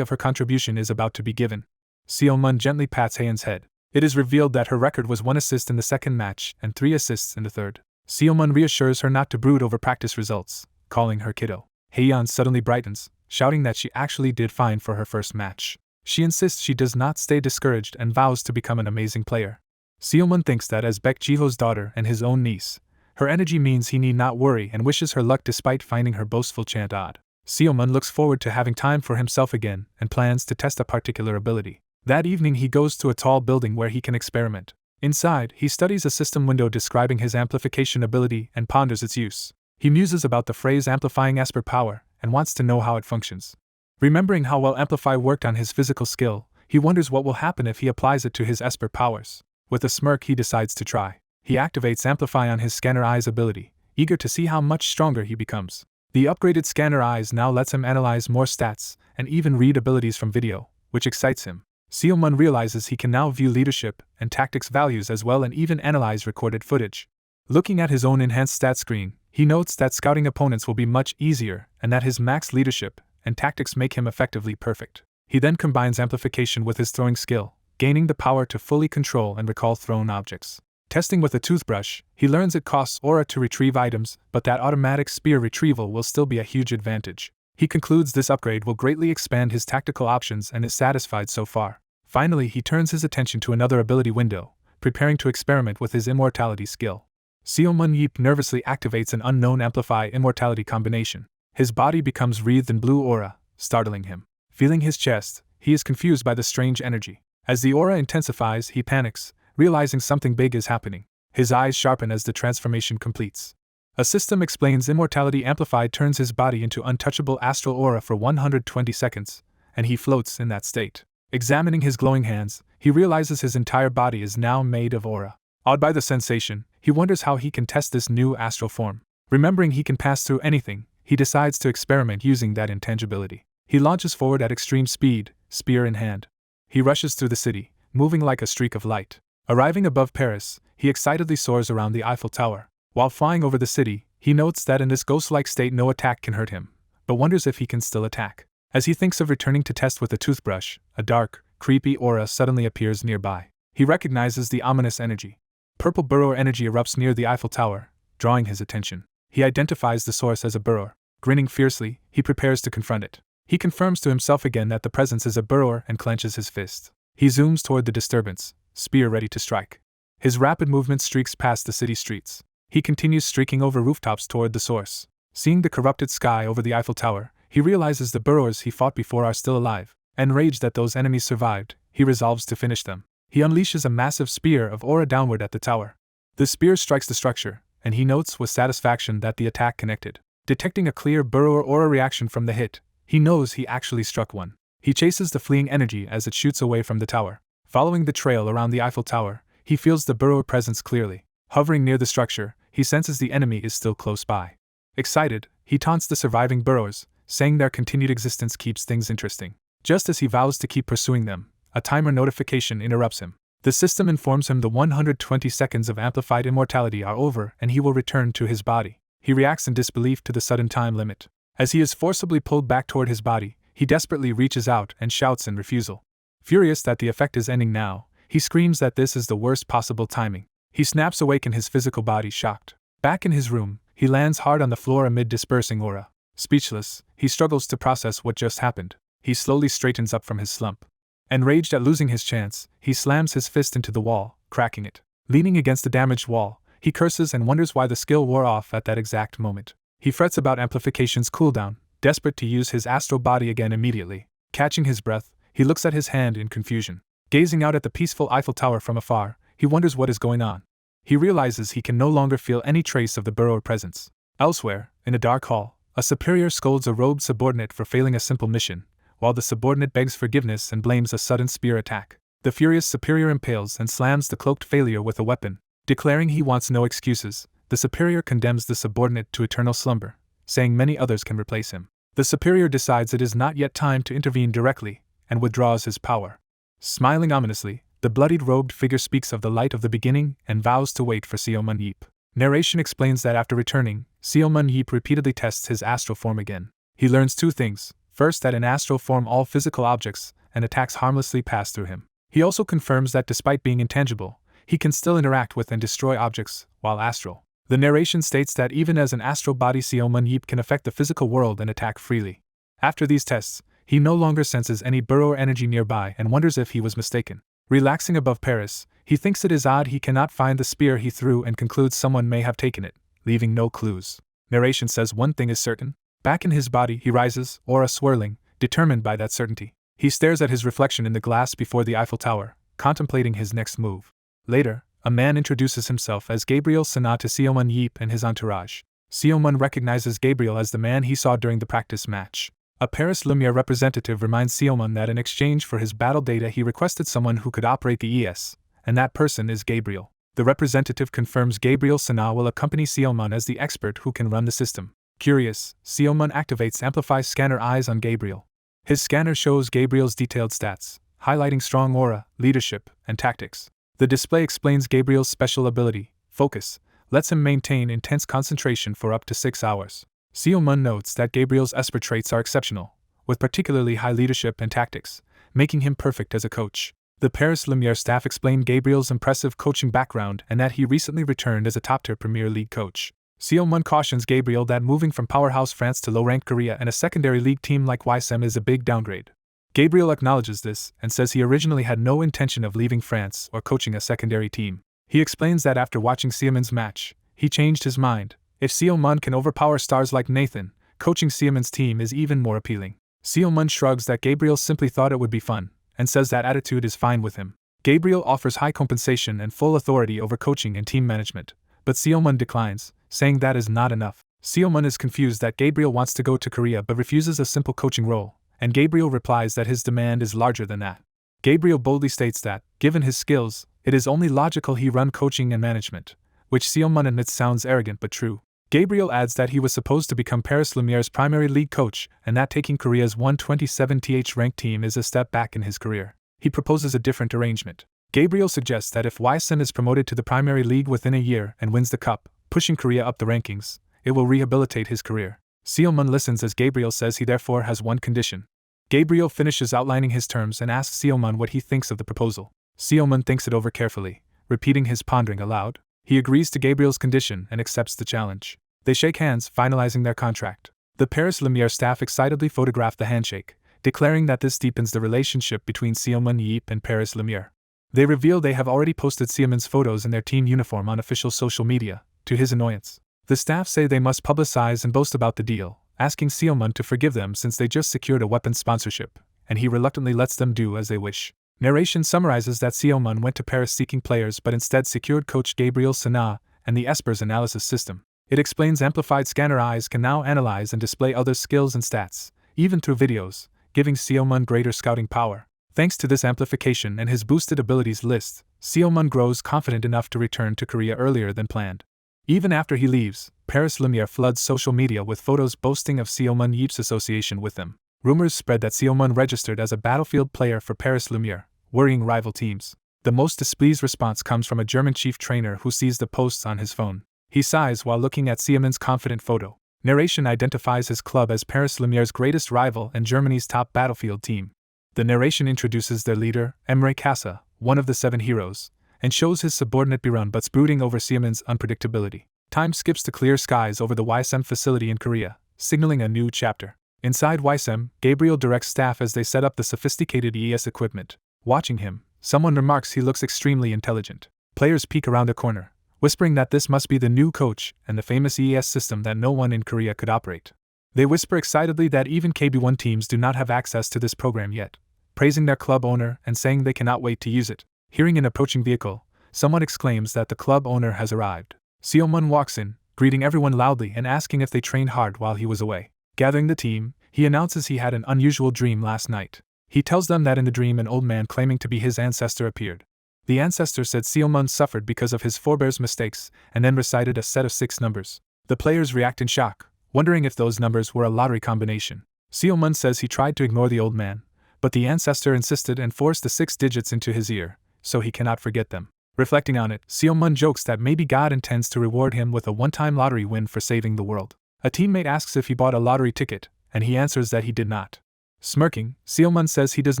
of her contribution is about to be given. Seaman gently pats Hyeon's head. It is revealed that her record was 1 assist in the second match and 3 assists in the third. Seaman reassures her not to brood over practice results, calling her kiddo. Hyeon suddenly brightens, shouting that she actually did fine for her first match. She insists she does not stay discouraged and vows to become an amazing player. Seaman thinks that as Baek Jiho's daughter and his own niece, her energy means he need not worry and wishes her luck despite finding her boastful chant odd. Seaman looks forward to having time for himself again and plans to test a particular ability. That evening he goes to a tall building where he can experiment. Inside, he studies a system window describing his amplification ability and ponders its use. He muses about the phrase amplifying Esper power and wants to know how it functions. Remembering how well Amplify worked on his physical skill, he wonders what will happen if he applies it to his Esper powers. With a smirk, he decides to try. He activates Amplify on his Scanner Eyes ability, eager to see how much stronger he becomes. The upgraded Scanner Eyes now lets him analyze more stats and even read abilities from video, which excites him. Seaman realizes he can now view leadership and tactics values as well and even analyze recorded footage. Looking at his own enhanced stat screen, he notes that scouting opponents will be much easier and that his max leadership and tactics make him effectively perfect. He then combines amplification with his throwing skill, gaining the power to fully control and recall thrown objects. Testing with a toothbrush, he learns it costs aura to retrieve items, but that automatic spear retrieval will still be a huge advantage. He concludes this upgrade will greatly expand his tactical options and is satisfied so far. Finally, he turns his attention to another ability window, preparing to experiment with his immortality skill. Seaman Yeep nervously activates an unknown Amplify immortality combination. His body becomes wreathed in blue aura, startling him. Feeling his chest, he is confused by the strange energy. As the aura intensifies, he panics, realizing something big is happening. His eyes sharpen as the transformation completes. A system explains immortality amplified turns his body into untouchable astral aura for 120 seconds, and he floats in that state. Examining his glowing hands, he realizes his entire body is now made of aura. Awed by the sensation, he wonders how he can test this new astral form. Remembering he can pass through anything, he decides to experiment using that intangibility. He launches forward at extreme speed, spear in hand. He rushes through the city, moving like a streak of light. Arriving above Paris, he excitedly soars around the Eiffel Tower. While flying over the city, he notes that in this ghost-like state no attack can hurt him, but wonders if he can still attack. As he thinks of returning to test with a toothbrush, a dark, creepy aura suddenly appears nearby. He recognizes the ominous energy. Purple burrower energy erupts near the Eiffel Tower, drawing his attention. He identifies the source as a burrower. Grinning fiercely, he prepares to confront it. He confirms to himself again that the presence is a burrower and clenches his fist. He zooms toward the disturbance, spear ready to strike. His rapid movement streaks past the city streets. He continues streaking over rooftops toward the source. Seeing the corrupted sky over the Eiffel Tower, he realizes the burrowers he fought before are still alive. Enraged that those enemies survived, he resolves to finish them. He unleashes a massive spear of aura downward at the tower. The spear strikes the structure, and he notes with satisfaction that the attack connected. Detecting a clear burrower aura reaction from the hit, he knows he actually struck one. He chases the fleeing energy as it shoots away from the tower. Following the trail around the Eiffel Tower, he feels the burrower presence clearly. Hovering near the structure, he senses the enemy is still close by. Excited, he taunts the surviving burrowers, saying their continued existence keeps things interesting. Just as he vows to keep pursuing them, a timer notification interrupts him. The system informs him the 120 seconds of amplified immortality are over and he will return to his body. He reacts in disbelief to the sudden time limit. As he is forcibly pulled back toward his body, he desperately reaches out and shouts in refusal. Furious that the effect is ending now, he screams that this is the worst possible timing. He snaps awake in his physical body, shocked. Back in his room, he lands hard on the floor amid dispersing aura. Speechless, he struggles to process what just happened. He slowly straightens up from his slump. Enraged at losing his chance, he slams his fist into the wall, cracking it. Leaning against the damaged wall, he curses and wonders why the skill wore off at that exact moment. He frets about amplification's cooldown, desperate to use his astral body again immediately. Catching his breath, he looks at his hand in confusion. Gazing out at the peaceful Eiffel Tower from afar, he wonders what is going on. He realizes he can no longer feel any trace of the burrower presence. Elsewhere, in a dark hall, a superior scolds a robed subordinate for failing a simple mission, while the subordinate begs forgiveness and blames a sudden spear attack. The furious superior impales and slams the cloaked failure with a weapon. Declaring he wants no excuses, the superior condemns the subordinate to eternal slumber, saying many others can replace him. The superior decides it is not yet time to intervene directly, and withdraws his power. Smiling ominously, the bloodied robed figure speaks of the light of the beginning and vows to wait for Seomun Yeep. Narration explains that after returning, Seomun Yeep repeatedly tests his astral form again. He learns two things. First, that in astral form all physical objects and attacks harmlessly pass through him. He also confirms that despite being intangible, he can still interact with and destroy objects while astral. The narration states that even as an astral body, Seomun Yeep can affect the physical world and attack freely. After these tests, he no longer senses any burrower energy nearby and wonders if he was mistaken. Relaxing above Paris, he thinks it is odd he cannot find the spear he threw and concludes someone may have taken it, leaving no clues. Narration says one thing is certain. Back in his body, he rises, aura swirling, determined by that certainty. He stares at his reflection in the glass before the Eiffel Tower, contemplating his next move. Later, a man introduces himself as Gabriel Sana to Seomun Yeep and his entourage. Seomun recognizes Gabriel as the man he saw during the practice match. A Paris Lumiere representative reminds Seomun that in exchange for his battle data he requested someone who could operate the ES, and that person is Gabriel. The representative confirms Gabriel Sana will accompany Seomun as the expert who can run the system. Curious, Seomun activates Amplify's scanner eyes on Gabriel. His scanner shows Gabriel's detailed stats, highlighting strong aura, leadership, and tactics. The display explains Gabriel's special ability, focus, lets him maintain intense concentration for up to 6 hours. Seomun notes that Gabriel's Esper traits are exceptional, with particularly high leadership and tactics, making him perfect as a coach. The Paris Lumiere staff explained Gabriel's impressive coaching background and that he recently returned as a top-tier Premier League coach. Seomun cautions Gabriel that moving from powerhouse France to low-ranked Korea and a secondary league team like Weissim is a big downgrade. Gabriel acknowledges this and says he originally had no intention of leaving France or coaching a secondary team. He explains that after watching Seomun's match, he changed his mind. If Seomun can overpower stars like Nathan, coaching Seomun's team is even more appealing. Seomun shrugs that Gabriel simply thought it would be fun, and says that attitude is fine with him. Gabriel offers high compensation and full authority over coaching and team management, but Seomun declines, saying that is not enough. Seomun is confused that Gabriel wants to go to Korea but refuses a simple coaching role, and Gabriel replies that his demand is larger than that. Gabriel boldly states that, given his skills, it is only logical he run coaching and management, which Seomun admits sounds arrogant but true. Gabriel adds that he was supposed to become Paris Lumiere's primary league coach and that taking Korea's 127th ranked team is a step back in his career. He proposes a different arrangement. Gabriel suggests that if Weissim is promoted to the primary league within a year and wins the cup, pushing Korea up the rankings, it will rehabilitate his career. Seomun listens as Gabriel says he therefore has one condition. Gabriel finishes outlining his terms and asks Seomun what he thinks of the proposal. Seomun thinks it over carefully, repeating his pondering aloud. He agrees to Gabriel's condition and accepts the challenge. They shake hands, finalizing their contract. The Paris Lumiere staff excitedly photograph the handshake, declaring that this deepens the relationship between Seomun Yeep and Paris Lumiere. They reveal they have already posted Seomun's photos in their team uniform on official social media, to his annoyance. The staff say they must publicize and boast about the deal, asking Seomun to forgive them since they just secured a weapons sponsorship, and he reluctantly lets them do as they wish. Narration summarizes that Seomun went to Paris seeking players but instead secured coach Gabriel Sana and the Esper's analysis system. It explains amplified scanner eyes can now analyze and display other skills and stats, even through videos, giving Seomun greater scouting power. Thanks to this amplification and his boosted abilities list, Seomun grows confident enough to return to Korea earlier than planned. Even after he leaves, Paris Lumiere floods social media with photos boasting of Seomun Yeep's association with them. Rumors spread that Seomun registered as a battlefield player for Paris Lumiere, worrying rival teams. The most displeased response comes from a German chief trainer who sees the posts on his phone. He sighs while looking at Seomun's confident photo. Narration identifies his club as Paris Lumiere's greatest rival and Germany's top battlefield team. The narration introduces their leader, Emre Kasa, one of the 7 heroes, and shows his subordinate Biran But's brooding over Seomun's unpredictability. Time skips to clear skies over the Weissim facility in Korea, signaling a new chapter. Inside Weissim, Gabriel directs staff as they set up the sophisticated ES equipment. Watching him, someone remarks he looks extremely intelligent. Players peek around a corner, whispering that this must be the new coach and the famous ES system that no one in Korea could operate. They whisper excitedly that even KB1 teams do not have access to this program yet, praising their club owner and saying they cannot wait to use it. Hearing an approaching vehicle, someone exclaims that the club owner has arrived. Seomun walks in, greeting everyone loudly and asking if they trained hard while he was away. Gathering the team, he announces he had an unusual dream last night. He tells them that in the dream an old man claiming to be his ancestor appeared. The ancestor said Seomun suffered because of his forebears' mistakes and then recited a set of 6 numbers. The players react in shock, wondering if those numbers were a lottery combination. Seomun says he tried to ignore the old man, but the ancestor insisted and forced the 6 digits into his ear, so he cannot forget them. Reflecting on it, Seomun jokes that maybe God intends to reward him with a one-time lottery win for saving the world. A teammate asks if he bought a lottery ticket, and he answers that he did not. Smirking, Seomun says he does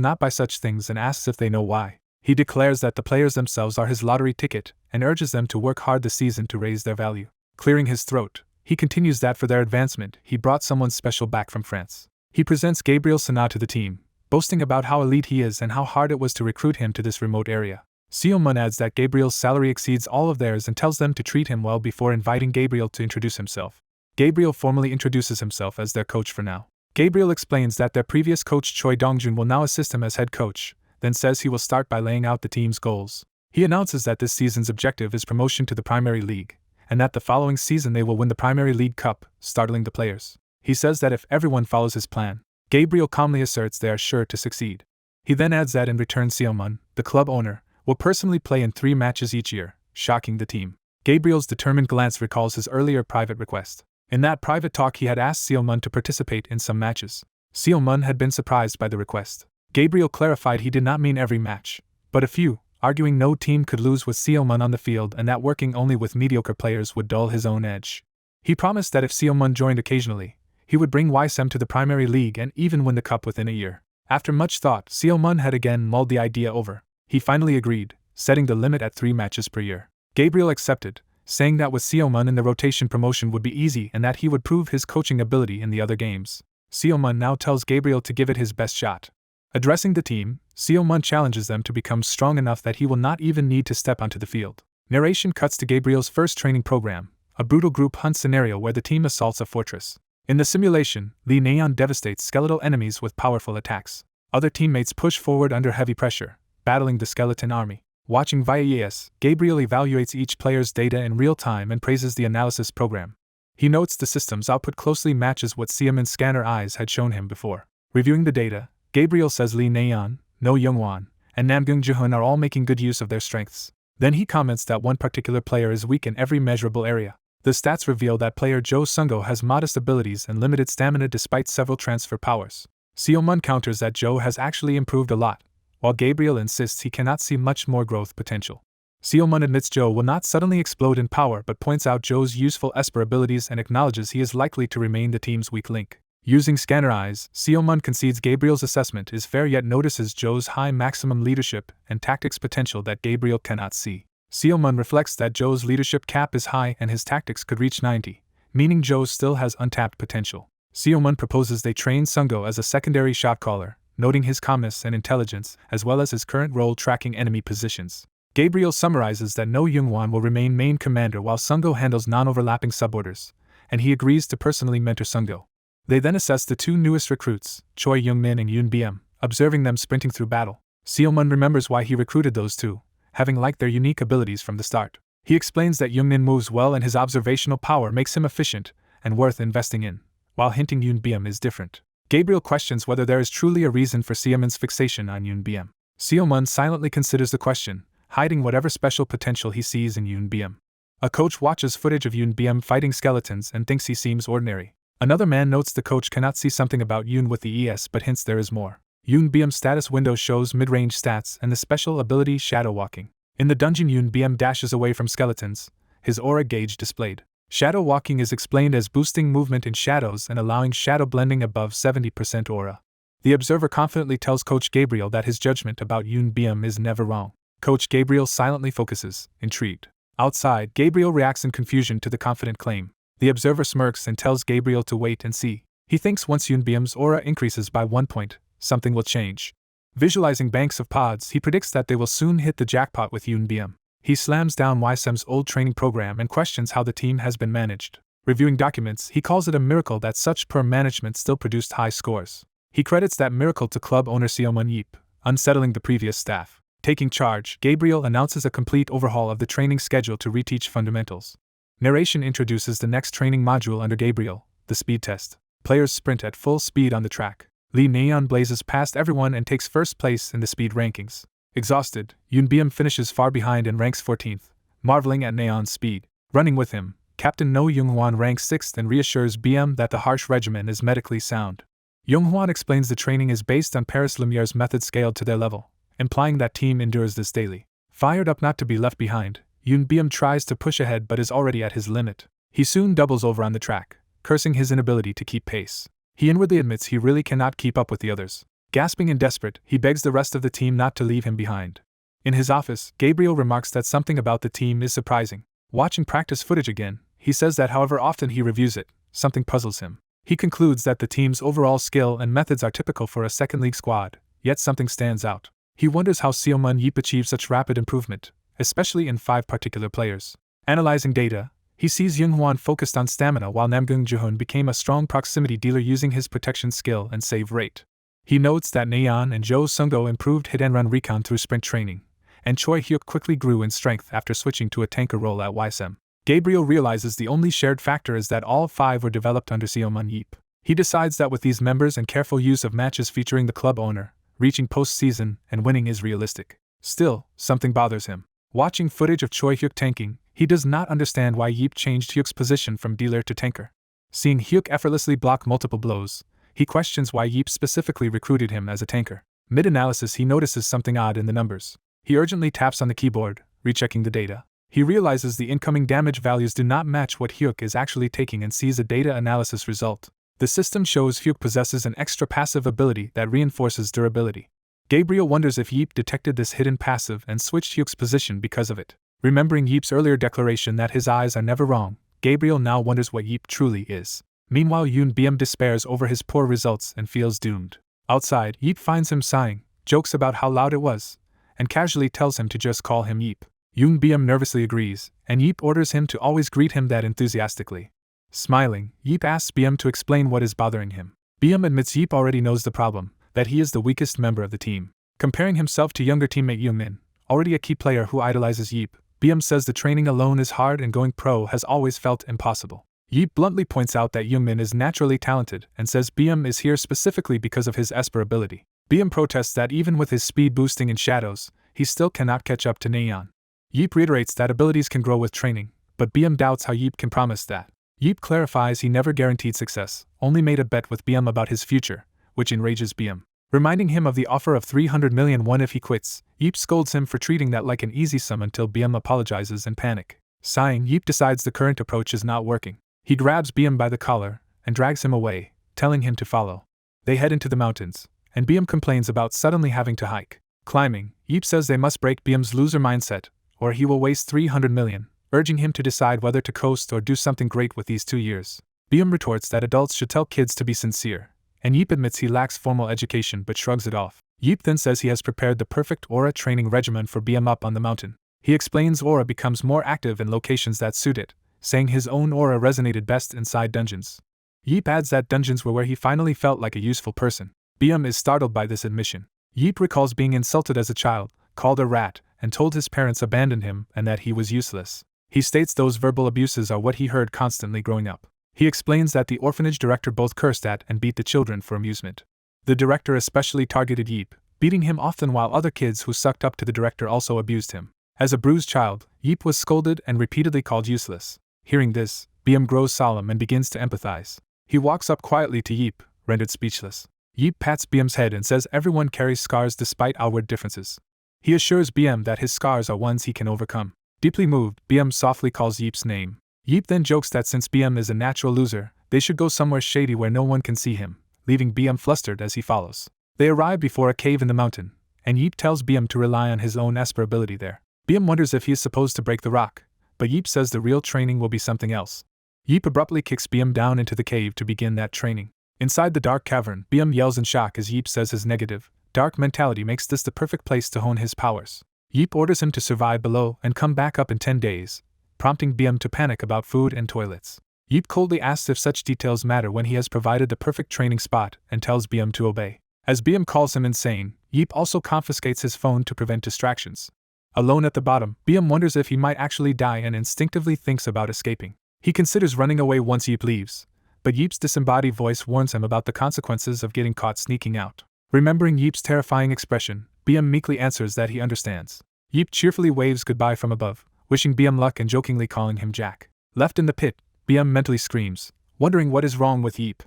not buy such things and asks if they know why. He declares that the players themselves are his lottery ticket and urges them to work hard this season to raise their value. Clearing his throat, he continues that for their advancement, he brought someone special back from France. He presents Gabriel Sana to the team, boasting about how elite he is and how hard it was to recruit him to this remote area. Seomun adds that Gabriel's salary exceeds all of theirs and tells them to treat him well before inviting Gabriel to introduce himself. Gabriel formally introduces himself as their coach for now. Gabriel explains that their previous coach Choi Dongjun will now assist him as head coach, then says he will start by laying out the team's goals. He announces that this season's objective is promotion to the Primary League, and that the following season they will win the Primary League Cup, startling the players. He says that if everyone follows his plan, Gabriel calmly asserts they are sure to succeed. He then adds that in return Seomun, the club owner, will personally play in 3 matches each year, shocking the team. Gabriel's determined glance recalls his earlier private request. In that private talk he had asked Seomun to participate in some matches. Seomun had been surprised by the request. Gabriel clarified he did not mean every match, but a few, arguing no team could lose with Seomun on the field and that working only with mediocre players would dull his own edge. He promised that if Seomun joined occasionally, he would bring Weissim to the Primary League and even win the cup within a year. After much thought, Seomun had again mulled the idea over. He finally agreed, setting the limit at 3 matches per year. Gabriel accepted, saying that with Seomun in the rotation promotion would be easy and that he would prove his coaching ability in the other games. Seomun now tells Gabriel to give it his best shot. Addressing the team, Seomun challenges them to become strong enough that he will not even need to step onto the field. Narration cuts to Gabriel's first training program, a brutal group hunt scenario where the team assaults a fortress. In the simulation, Lee Naeon devastates skeletal enemies with powerful attacks. Other teammates push forward under heavy pressure, battling the skeleton army. Watching via ES, Gabriel evaluates each player's data in real time and praises the analysis program. He notes the system's output closely matches what Seomun's scanner eyes had shown him before. Reviewing the data, Gabriel says Lee Naeon, No Youngwon, and Namgung Jihun are all making good use of their strengths. Then he comments that one particular player is weak in every measurable area. The stats reveal that player Jo Sung-go has modest abilities and limited stamina despite several transfer powers. Seo-mun counters that Jo has actually improved a lot, while Gabriel insists he cannot see much more growth potential. Seo-mun admits Jo will not suddenly explode in power but points out Jo's useful Esper abilities and acknowledges he is likely to remain the team's weak link. Using scanner eyes, Seo-mun concedes Gabriel's assessment is fair yet notices Jo's high maximum leadership and tactics potential that Gabriel cannot see. Seo-mun reflects that Jo's leadership cap is high and his tactics could reach 90, meaning Jo still has untapped potential. Seo-mun proposes they train Sung-go as a secondary shot caller, noting his calmness and intelligence as well as his current role tracking enemy positions. Gabriel summarizes that No Young-won will remain main commander while Sung-go handles non-overlapping suborders, and he agrees to personally mentor Sung-go. They then assess the two newest recruits, Choi Young-min and Yoon Biem, observing them sprinting through battle. Seo-mun remembers why he recruited those two, having liked their unique abilities from the start. He explains that Young-min moves well and his observational power makes him efficient and worth investing in, while hinting Yoon Biem is different. Gabriel questions whether there is truly a reason for Seo-mun's fixation on Yoon Biem. Seo-mun silently considers the question, hiding whatever special potential he sees in Yoon Biem. A coach watches footage of Yoon Biem fighting skeletons and thinks he seems ordinary. Another man notes the coach cannot see something about Yoon with the ES but hints there is more. Yoon Biem's status window shows mid-range stats and the special ability Shadow Walking. In the dungeon, Yoon Biem dashes away from skeletons, his aura gauge displayed. Shadow Walking is explained as boosting movement in shadows and allowing shadow blending above 70% aura. The observer confidently tells Coach Gabriel that his judgment about Yoon Biem is never wrong. Coach Gabriel silently focuses, intrigued. Outside, Gabriel reacts in confusion to the confident claim. The observer smirks and tells Gabriel to wait and see. He thinks once Yoon Biem's aura increases by 1 point, something will change. Visualizing banks of pods, he predicts that they will soon hit the jackpot with Yoon Biem. He slams down Weissim's old training program and questions how the team has been managed. Reviewing documents, he calls it a miracle that such poor management still produced high scores. He credits that miracle to club owner Seo-mun Yeep, unsettling the previous staff. Taking charge, Gabriel announces a complete overhaul of the training schedule to reteach fundamentals. Narration introduces the next training module under Gabriel, the speed test. Players sprint at full speed on the track. Lee Nayeon blazes past everyone and takes first place in the speed rankings. Exhausted, Yoon Biem finishes far behind and ranks 14th, marveling at Nayeon's speed. Running with him, Captain No Young-hwan ranks 6th and reassures Biem that the harsh regimen is medically sound. Young-hwan explains the training is based on Paris Lumiere's method scaled to their level, implying that team endures this daily. Fired up not to be left behind, Yoon Biem tries to push ahead but is already at his limit. He soon doubles over on the track, cursing his inability to keep pace. He inwardly admits he really cannot keep up with the others. Gasping and desperate, he begs the rest of the team not to leave him behind. In his office, Gabriel remarks that something about the team is surprising. Watching practice footage again, he says that however often he reviews it, something puzzles him. He concludes that the team's overall skill and methods are typical for a second-league squad, yet something stands out. He wonders how Seo-mun Yeep achieved such rapid improvement, especially in 5 particular players. Analyzing data, he sees Young-hwan focused on stamina while Namgung Jihoon became a strong proximity dealer using his protection skill and save rate. He notes that Nayeon and Jo Sung-go improved hit-and-run recon through sprint training, and Choy Huk quickly grew in strength after switching to a tanker role at Weissim. Gabriel realizes the only shared factor is that all 5 were developed under Seo-mun Yeep. He decides that with these members and careful use of matches featuring the club owner, reaching post-season and winning is realistic. Still, something bothers him. Watching footage of Choy Huk tanking, he does not understand why Yeep changed Huk's position from dealer to tanker. Seeing Huk effortlessly block multiple blows, he questions why Yeep specifically recruited him as a tanker. Mid-analysis, he notices something odd in the numbers. He urgently taps on the keyboard, rechecking the data. He realizes the incoming damage values do not match what Huk is actually taking and sees a data analysis result. The system shows Huk possesses an extra passive ability that reinforces durability. Gabriel wonders if Yeep detected this hidden passive and switched Huk's position because of it. Remembering Yeep's earlier declaration that his eyes are never wrong, Gabriel now wonders what Yeep truly is. Meanwhile, Yoon Biem despairs over his poor results and feels doomed. Outside, Yeep finds him sighing, jokes about how loud it was, and casually tells him to just call him Yeep. Yoon Biem nervously agrees, and Yeep orders him to always greet him that enthusiastically. Smiling, Yeep asks Biem to explain what is bothering him. Biem admits Yeep already knows the problem, that he is the weakest member of the team. Comparing himself to younger teammate Young-min, already a key player who idolizes Yeep, Biem says the training alone is hard and going pro has always felt impossible. Yeep bluntly points out that Young-min is naturally talented and says Biem is here specifically because of his Esper ability. Biem protests that even with his speed boosting in shadows, he still cannot catch up to Nayeon. Yeep reiterates that abilities can grow with training, but BM doubts how Yeep can promise that. Yeep clarifies he never guaranteed success, only made a bet with BM about his future, which enrages BM. Reminding him of the offer of 300 million won if he quits, Yeep scolds him for treating that like an easy sum until BM apologizes in panic. Sighing, Yeep decides the current approach is not working. He grabs BM by the collar and drags him away, telling him to follow. They head into the mountains, and BM complains about suddenly having to hike. Climbing, Yeep says they must break BM's loser mindset, or he will waste 300 million, urging him to decide whether to coast or do something great with these 2 years. BM retorts that adults should tell kids to be sincere, and Yeep admits he lacks formal education but shrugs it off. Yeep then says he has prepared the perfect aura training regimen for BM up on the mountain. He explains aura becomes more active in locations that suit it, saying his own aura resonated best inside dungeons. Yeep adds that dungeons were where he finally felt like a useful person. BM is startled by this admission. Yeep recalls being insulted as a child, called a rat, and told his parents abandoned him and that he was useless. He states those verbal abuses are what he heard constantly growing up. He explains that the orphanage director both cursed at and beat the children for amusement. The director especially targeted Yeep, beating him often while other kids who sucked up to the director also abused him. As a bruised child, Yeep was scolded and repeatedly called useless. Hearing this, BM grows solemn and begins to empathize. He walks up quietly to Yeep, rendered speechless. Yeep pats BM's head and says everyone carries scars despite outward differences. He assures BM that his scars are ones he can overcome. Deeply moved, BM softly calls Yeep's name. Yeep then jokes that since BM is a natural loser, they should go somewhere shady where no one can see him, leaving BM flustered as he follows. They arrive before a cave in the mountain, and Yeep tells BM to rely on his own Esper ability there. BM wonders if he is supposed to break the rock, but Yeep says the real training will be something else. Yeep abruptly kicks BM down into the cave to begin that training. Inside the dark cavern, BM yells in shock as Yeep says his negative, dark mentality makes this the perfect place to hone his powers. Yeep orders him to survive below and come back up in 10 days, prompting BM to panic about food and toilets. Yeep coldly asks if such details matter when he has provided the perfect training spot and tells BM to obey. As BM calls him insane, Yeep also confiscates his phone to prevent distractions. Alone at the bottom, BM wonders if he might actually die and instinctively thinks about escaping. He considers running away once Yeep leaves, but Yeep's disembodied voice warns him about the consequences of getting caught sneaking out. Remembering Yeep's terrifying expression, BM meekly answers that he understands. Yeep cheerfully waves goodbye from above, wishing BM luck and jokingly calling him Jack. Left in the pit, BM mentally screams, wondering what is wrong with Yeep.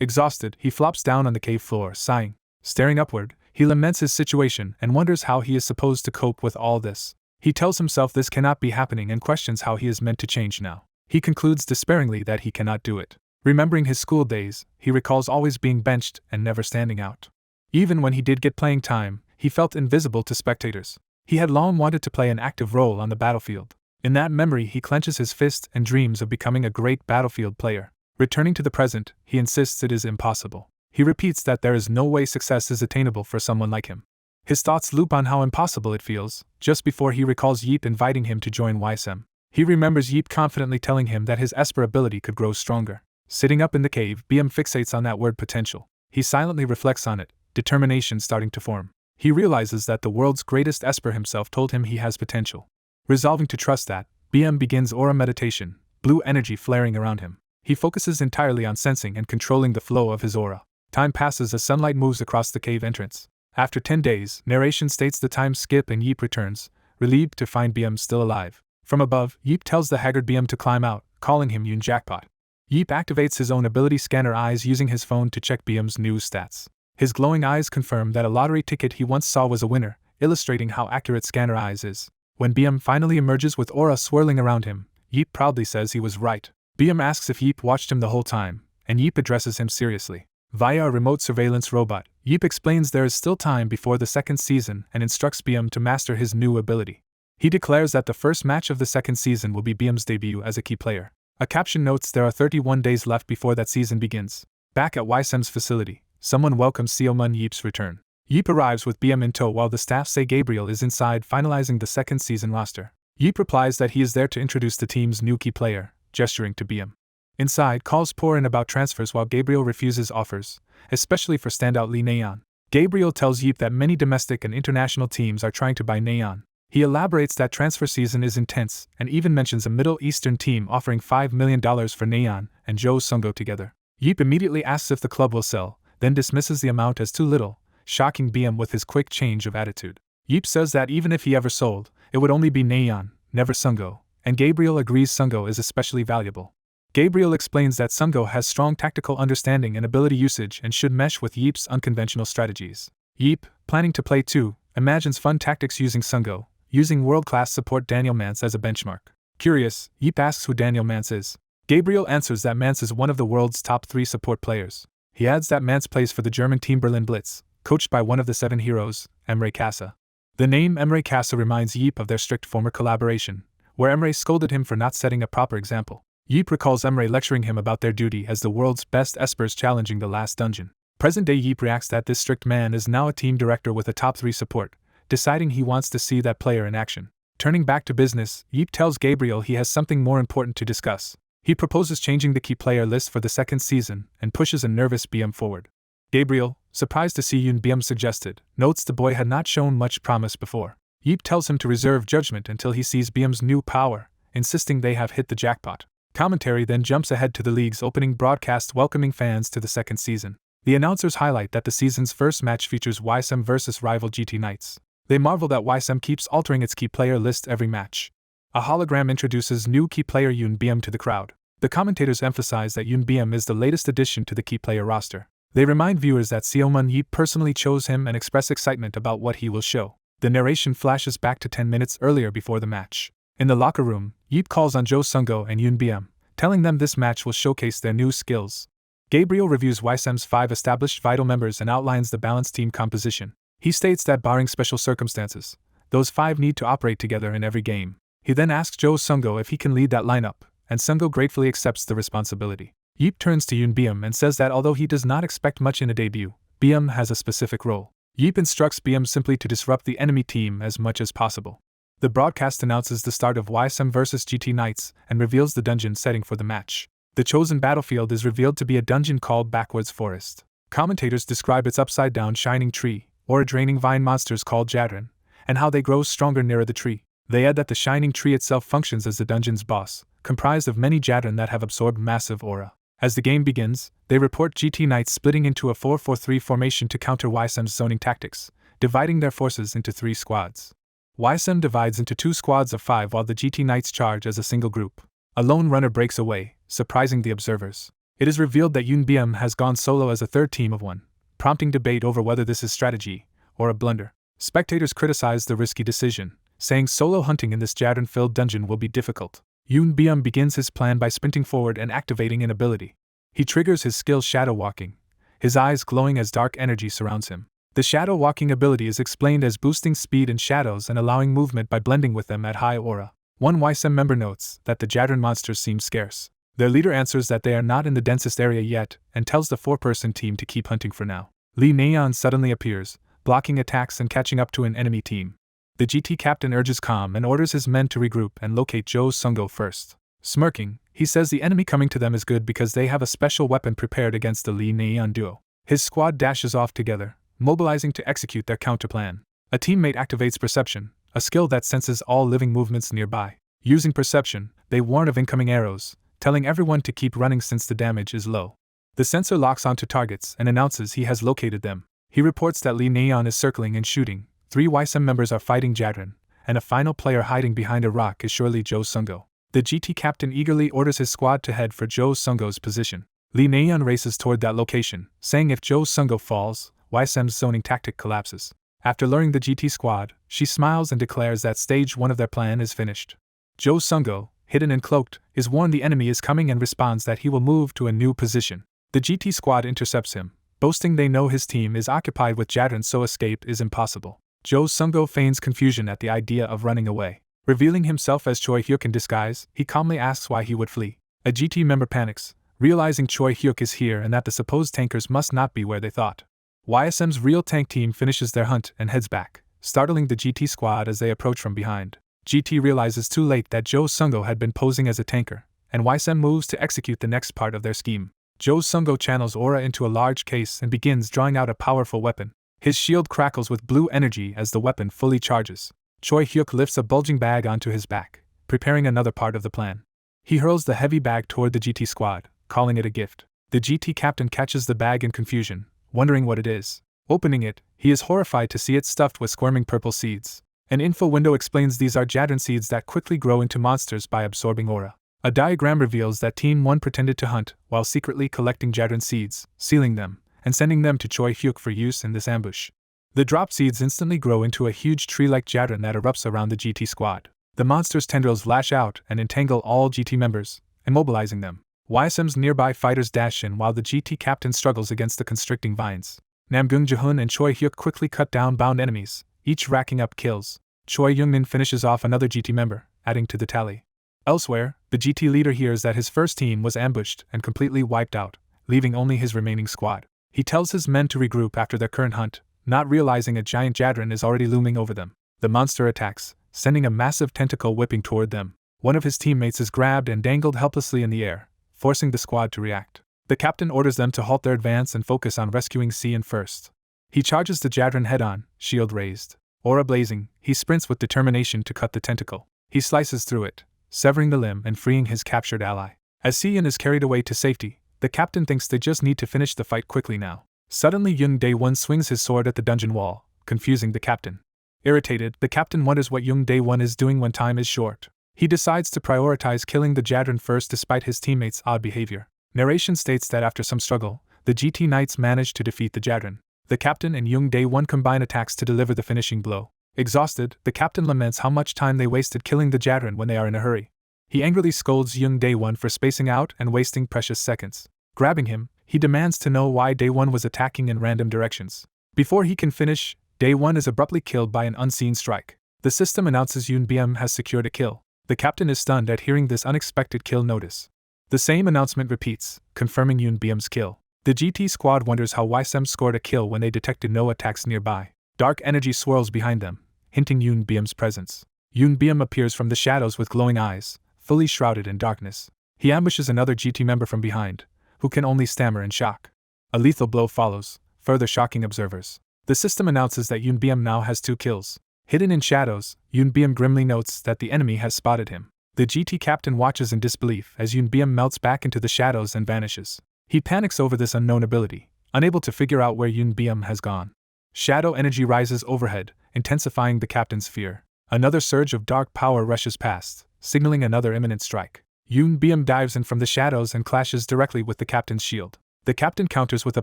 Exhausted, he flops down on the cave floor, sighing. Staring upward, he laments his situation and wonders how he is supposed to cope with all this. He tells himself this cannot be happening and questions how he is meant to change now. He concludes despairingly that he cannot do it. Remembering his school days, he recalls always being benched and never standing out. Even when he did get playing time, he felt invisible to spectators. He had long wanted to play an active role on the battlefield. In that memory, he clenches his fist and dreams of becoming a great battlefield player. Returning to the present, he insists it is impossible. He repeats that there is no way success is attainable for someone like him. His thoughts loop on how impossible it feels, just before he recalls Yeep inviting him to join Weissim. He remembers Yeep confidently telling him that his Esper ability could grow stronger. Sitting up in the cave, BM fixates on that word potential. He silently reflects on it, determination starting to form. He realizes that the world's greatest Esper himself told him he has potential. Resolving to trust that, BM begins aura meditation, blue energy flaring around him. He focuses entirely on sensing and controlling the flow of his aura. Time passes as sunlight moves across the cave entrance. After 10 days, narration states the time skip and Yeep returns, relieved to find BM still alive. From above, Yeep tells the haggard BM to climb out, calling him Yoon Jackpot. Yeep activates his own ability scanner eyes using his phone to check BM's news stats. His glowing eyes confirm that a lottery ticket he once saw was a winner, illustrating how accurate scanner eyes is. When BM finally emerges with aura swirling around him, Yeep proudly says he was right. BM asks if Yeep watched him the whole time, and Yeep addresses him seriously. Via a remote surveillance robot, Yeep explains there is still time before the second season and instructs BM to master his new ability. He declares that the first match of the second season will be BM's debut as a key player. A caption notes there are 31 days left before that season begins. Back at Weissim's facility, someone welcomes Seomun Yeep's return. Yeep arrives with BM in tow while the staff say Gabriel is inside finalizing the second season roster. Yeep replies that he is there to introduce the team's new key player, gesturing to BM. Inside, calls pour in about transfers while Gabriel refuses offers, especially for standout Lee Nayeon. Gabriel tells Yeep that many domestic and international teams are trying to buy Nayeon. He elaborates that transfer season is intense and even mentions a Middle Eastern team offering $5 million for Nayeon and Jo Sungo together. Yeep immediately asks if the club will sell, then dismisses the amount as too little, shocking BM with his quick change of attitude. Yeep says that even if he ever sold, it would only be Nayeon, never Sungo, and Gabriel agrees Sungo is especially valuable. Gabriel explains that Sungo has strong tactical understanding and ability usage and should mesh with Yeep's unconventional strategies. Yeep, planning to play too, imagines fun tactics using Sungo, using world-class support Daniel Mance as a benchmark. Curious, Yeep asks who Daniel Mance is. Gabriel answers that Mance is one of the world's top 3 support players. He adds that Mance plays for the German team Berlin Blitz, coached by one of the 7 heroes, Emre Kasa. The name Emre Kasa reminds Yeep of their strict former collaboration, where Emre scolded him for not setting a proper example. Yeep recalls Emre lecturing him about their duty as the world's best Espers challenging the last dungeon. Present-day Yeep reacts that this strict man is now a team director with a top 3 support, deciding he wants to see that player in action. Turning back to business, Yeep tells Gabriel he has something more important to discuss. He proposes changing the key player list for the second season and pushes a nervous BM forward. Gabriel, surprised to see Yoon BM suggested, notes the boy had not shown much promise before. Yeep tells him to reserve judgment until he sees BM's new power, insisting they have hit the jackpot. Commentary then jumps ahead to the league's opening broadcast welcoming fans to the second season. The announcers highlight that the season's first match features Weissim versus rival GT Knights. They marvel that Weissim keeps altering its key player list every match. A hologram introduces new key player Yoon BM to the crowd. The commentators emphasize that Yoon BM is the latest addition to the key player roster. They remind viewers that Seoman Yeep personally chose him and express excitement about what he will show. The narration flashes back to 10 minutes earlier before the match. In the locker room, Yeep calls on Jo Sungo and Yoon BM, telling them this match will showcase their new skills. Gabriel reviews Weissim's 5 established vital members and outlines the balanced team composition. He states that barring special circumstances, those 5 need to operate together in every game. He then asks Jo Sungo if he can lead that lineup, and Sungo gratefully accepts the responsibility. Yeep turns to Yoon BM and says that although he does not expect much in a debut, BM has a specific role. Yeep instructs BM simply to disrupt the enemy team as much as possible. The broadcast announces the start of Weissim vs GT Knights and reveals the dungeon setting for the match. The chosen battlefield is revealed to be a dungeon called Backwards Forest. Commentators describe its upside-down shining tree, or draining vine monsters called Jadran, and how they grow stronger nearer the tree. They add that the shining tree itself functions as the dungeon's boss, comprised of many Jadran that have absorbed massive aura. As the game begins, they report GT Knights splitting into a 4-4-3 formation to counter Weissim's zoning tactics, dividing their forces into 3 squads. Weissim divides into 2 squads of 5 while the GT Knights charge as a single group. A lone runner breaks away, surprising the observers. It is revealed that Yoon BM has gone solo as a third team of 1, prompting debate over whether this is strategy or a blunder. Spectators criticize the risky decision, saying solo hunting in this Jadran-filled dungeon will be difficult. Yoon BM begins his plan by sprinting forward and activating an ability. He triggers his skill Shadow Walking, his eyes glowing as dark energy surrounds him. The Shadow Walking ability is explained as boosting speed in shadows and allowing movement by blending with them at high aura. One Weissim member notes that the Jadran monsters seem scarce. Their leader answers that they are not in the densest area yet and tells the 4-person team to keep hunting for now. Lee Naeon suddenly appears, blocking attacks and catching up to an enemy team. The GT captain urges calm and orders his men to regroup and locate Jo Sungo first. Smirking, he says the enemy coming to them is good because they have a special weapon prepared against the Lee Naeon duo. His squad dashes off together, mobilizing to execute their counterplan. A teammate activates Perception, a skill that senses all living movements nearby. Using Perception, they warn of incoming arrows, telling everyone to keep running since the damage is low. The sensor locks onto targets and announces he has located them. He reports that Lee Naeon is circling and shooting, 3 Weissim members are fighting Jadran, and a final player hiding behind a rock is surely Jo Sungo. The GT captain eagerly orders his squad to head for Jo Sungo's position. Lee Naeon races toward that location, saying if Jo Sungo falls, Weissim's zoning tactic collapses. After luring the GT squad, she smiles and declares that stage 1 of their plan is finished. Jo Sungo, hidden and cloaked, is warned the enemy is coming and responds that he will move to a new position. The GT squad intercepts him, boasting they know his team is occupied with Jadran so escape is impossible. Jo Sungo feigns confusion at the idea of running away. Revealing himself as Choy Huk in disguise, he calmly asks why he would flee. A GT member panics, realizing Choy Huk is here and that the supposed tankers must not be where they thought. Weissim's real tank team finishes their hunt and heads back, startling the GT squad as they approach from behind. GT realizes too late that Jo Sungo had been posing as a tanker, and Weissim moves to execute the next part of their scheme. Jo Sungo channels aura into a large case and begins drawing out a powerful weapon. His shield crackles with blue energy as the weapon fully charges. Choy Huk lifts a bulging bag onto his back, preparing another part of the plan. He hurls the heavy bag toward the GT squad, calling it a gift. The GT captain catches the bag in confusion, wondering what it is. Opening it, he is horrified to see it stuffed with squirming purple seeds. An info window explains these are Jadran seeds that quickly grow into monsters by absorbing aura. A diagram reveals that Team 1 pretended to hunt while secretly collecting Jadran seeds, sealing them, and sending them to Choy Huk for use in this ambush. The drop seeds instantly grow into a huge tree-like Jadran that erupts around the GT squad. The monster's tendrils lash out and entangle all GT members, immobilizing them. Weissim's nearby fighters dash in while the GT captain struggles against the constricting vines. Namgung Jihun and Choy Huk quickly cut down bound enemies, each racking up kills. Choi Youngmin finishes off another GT member, adding to the tally. Elsewhere, the GT leader hears that his first team was ambushed and completely wiped out, leaving only his remaining squad. He tells his men to regroup after their current hunt, not realizing a giant Jadran is already looming over them. The monster attacks, sending a massive tentacle whipping toward them. One of his teammates is grabbed and dangled helplessly in the air, forcing the squad to react. The captain orders them to halt their advance and focus on rescuing Cian first. He charges the Jadran head-on, shield raised. Aura blazing, he sprints with determination to cut the tentacle. He slices through it, severing the limb and freeing his captured ally. As Cian is carried away to safety, the captain thinks they just need to finish the fight quickly now. Suddenly Yoon Dae-won swings his sword at the dungeon wall, confusing the captain. Irritated, the captain wonders what Yoon Dae-won is doing when time is short. He decides to prioritize killing the Jadran first despite his teammates' odd behavior. Narration states that after some struggle, the GT Knights manage to defeat the Jadran. The captain and Yoon Dae-won combine attacks to deliver the finishing blow. Exhausted, the captain laments how much time they wasted killing the Jadran when they are in a hurry. He angrily scolds Yoon Dae-won for spacing out and wasting precious seconds. Grabbing him, he demands to know why Dae-won was attacking in random directions. Before he can finish, Dae-won is abruptly killed by an unseen strike. The system announces Yoon Biem has secured a kill. The captain is stunned at hearing this unexpected kill notice. The same announcement repeats, confirming Yoon Biem's kill. The GT squad wonders how Weissim scored a kill when they detected no attacks nearby. Dark energy swirls behind them, hinting Yoon Biem's presence. Yoon Biem appears from the shadows with glowing eyes, fully shrouded in darkness. He ambushes another GT member from behind, who can only stammer in shock. A lethal blow follows, further shocking observers. The system announces that Yoon Biem now has 2 kills. Hidden in shadows, Yoon Biem grimly notes that the enemy has spotted him. The GT captain watches in disbelief as Yoon Biem melts back into the shadows and vanishes. He panics over this unknown ability, unable to figure out where Yoon Biem has gone. Shadow energy rises overhead, intensifying the captain's fear. Another surge of dark power rushes past, signaling another imminent strike. Yoon Biem dives in from the shadows and clashes directly with the captain's shield. The captain counters with a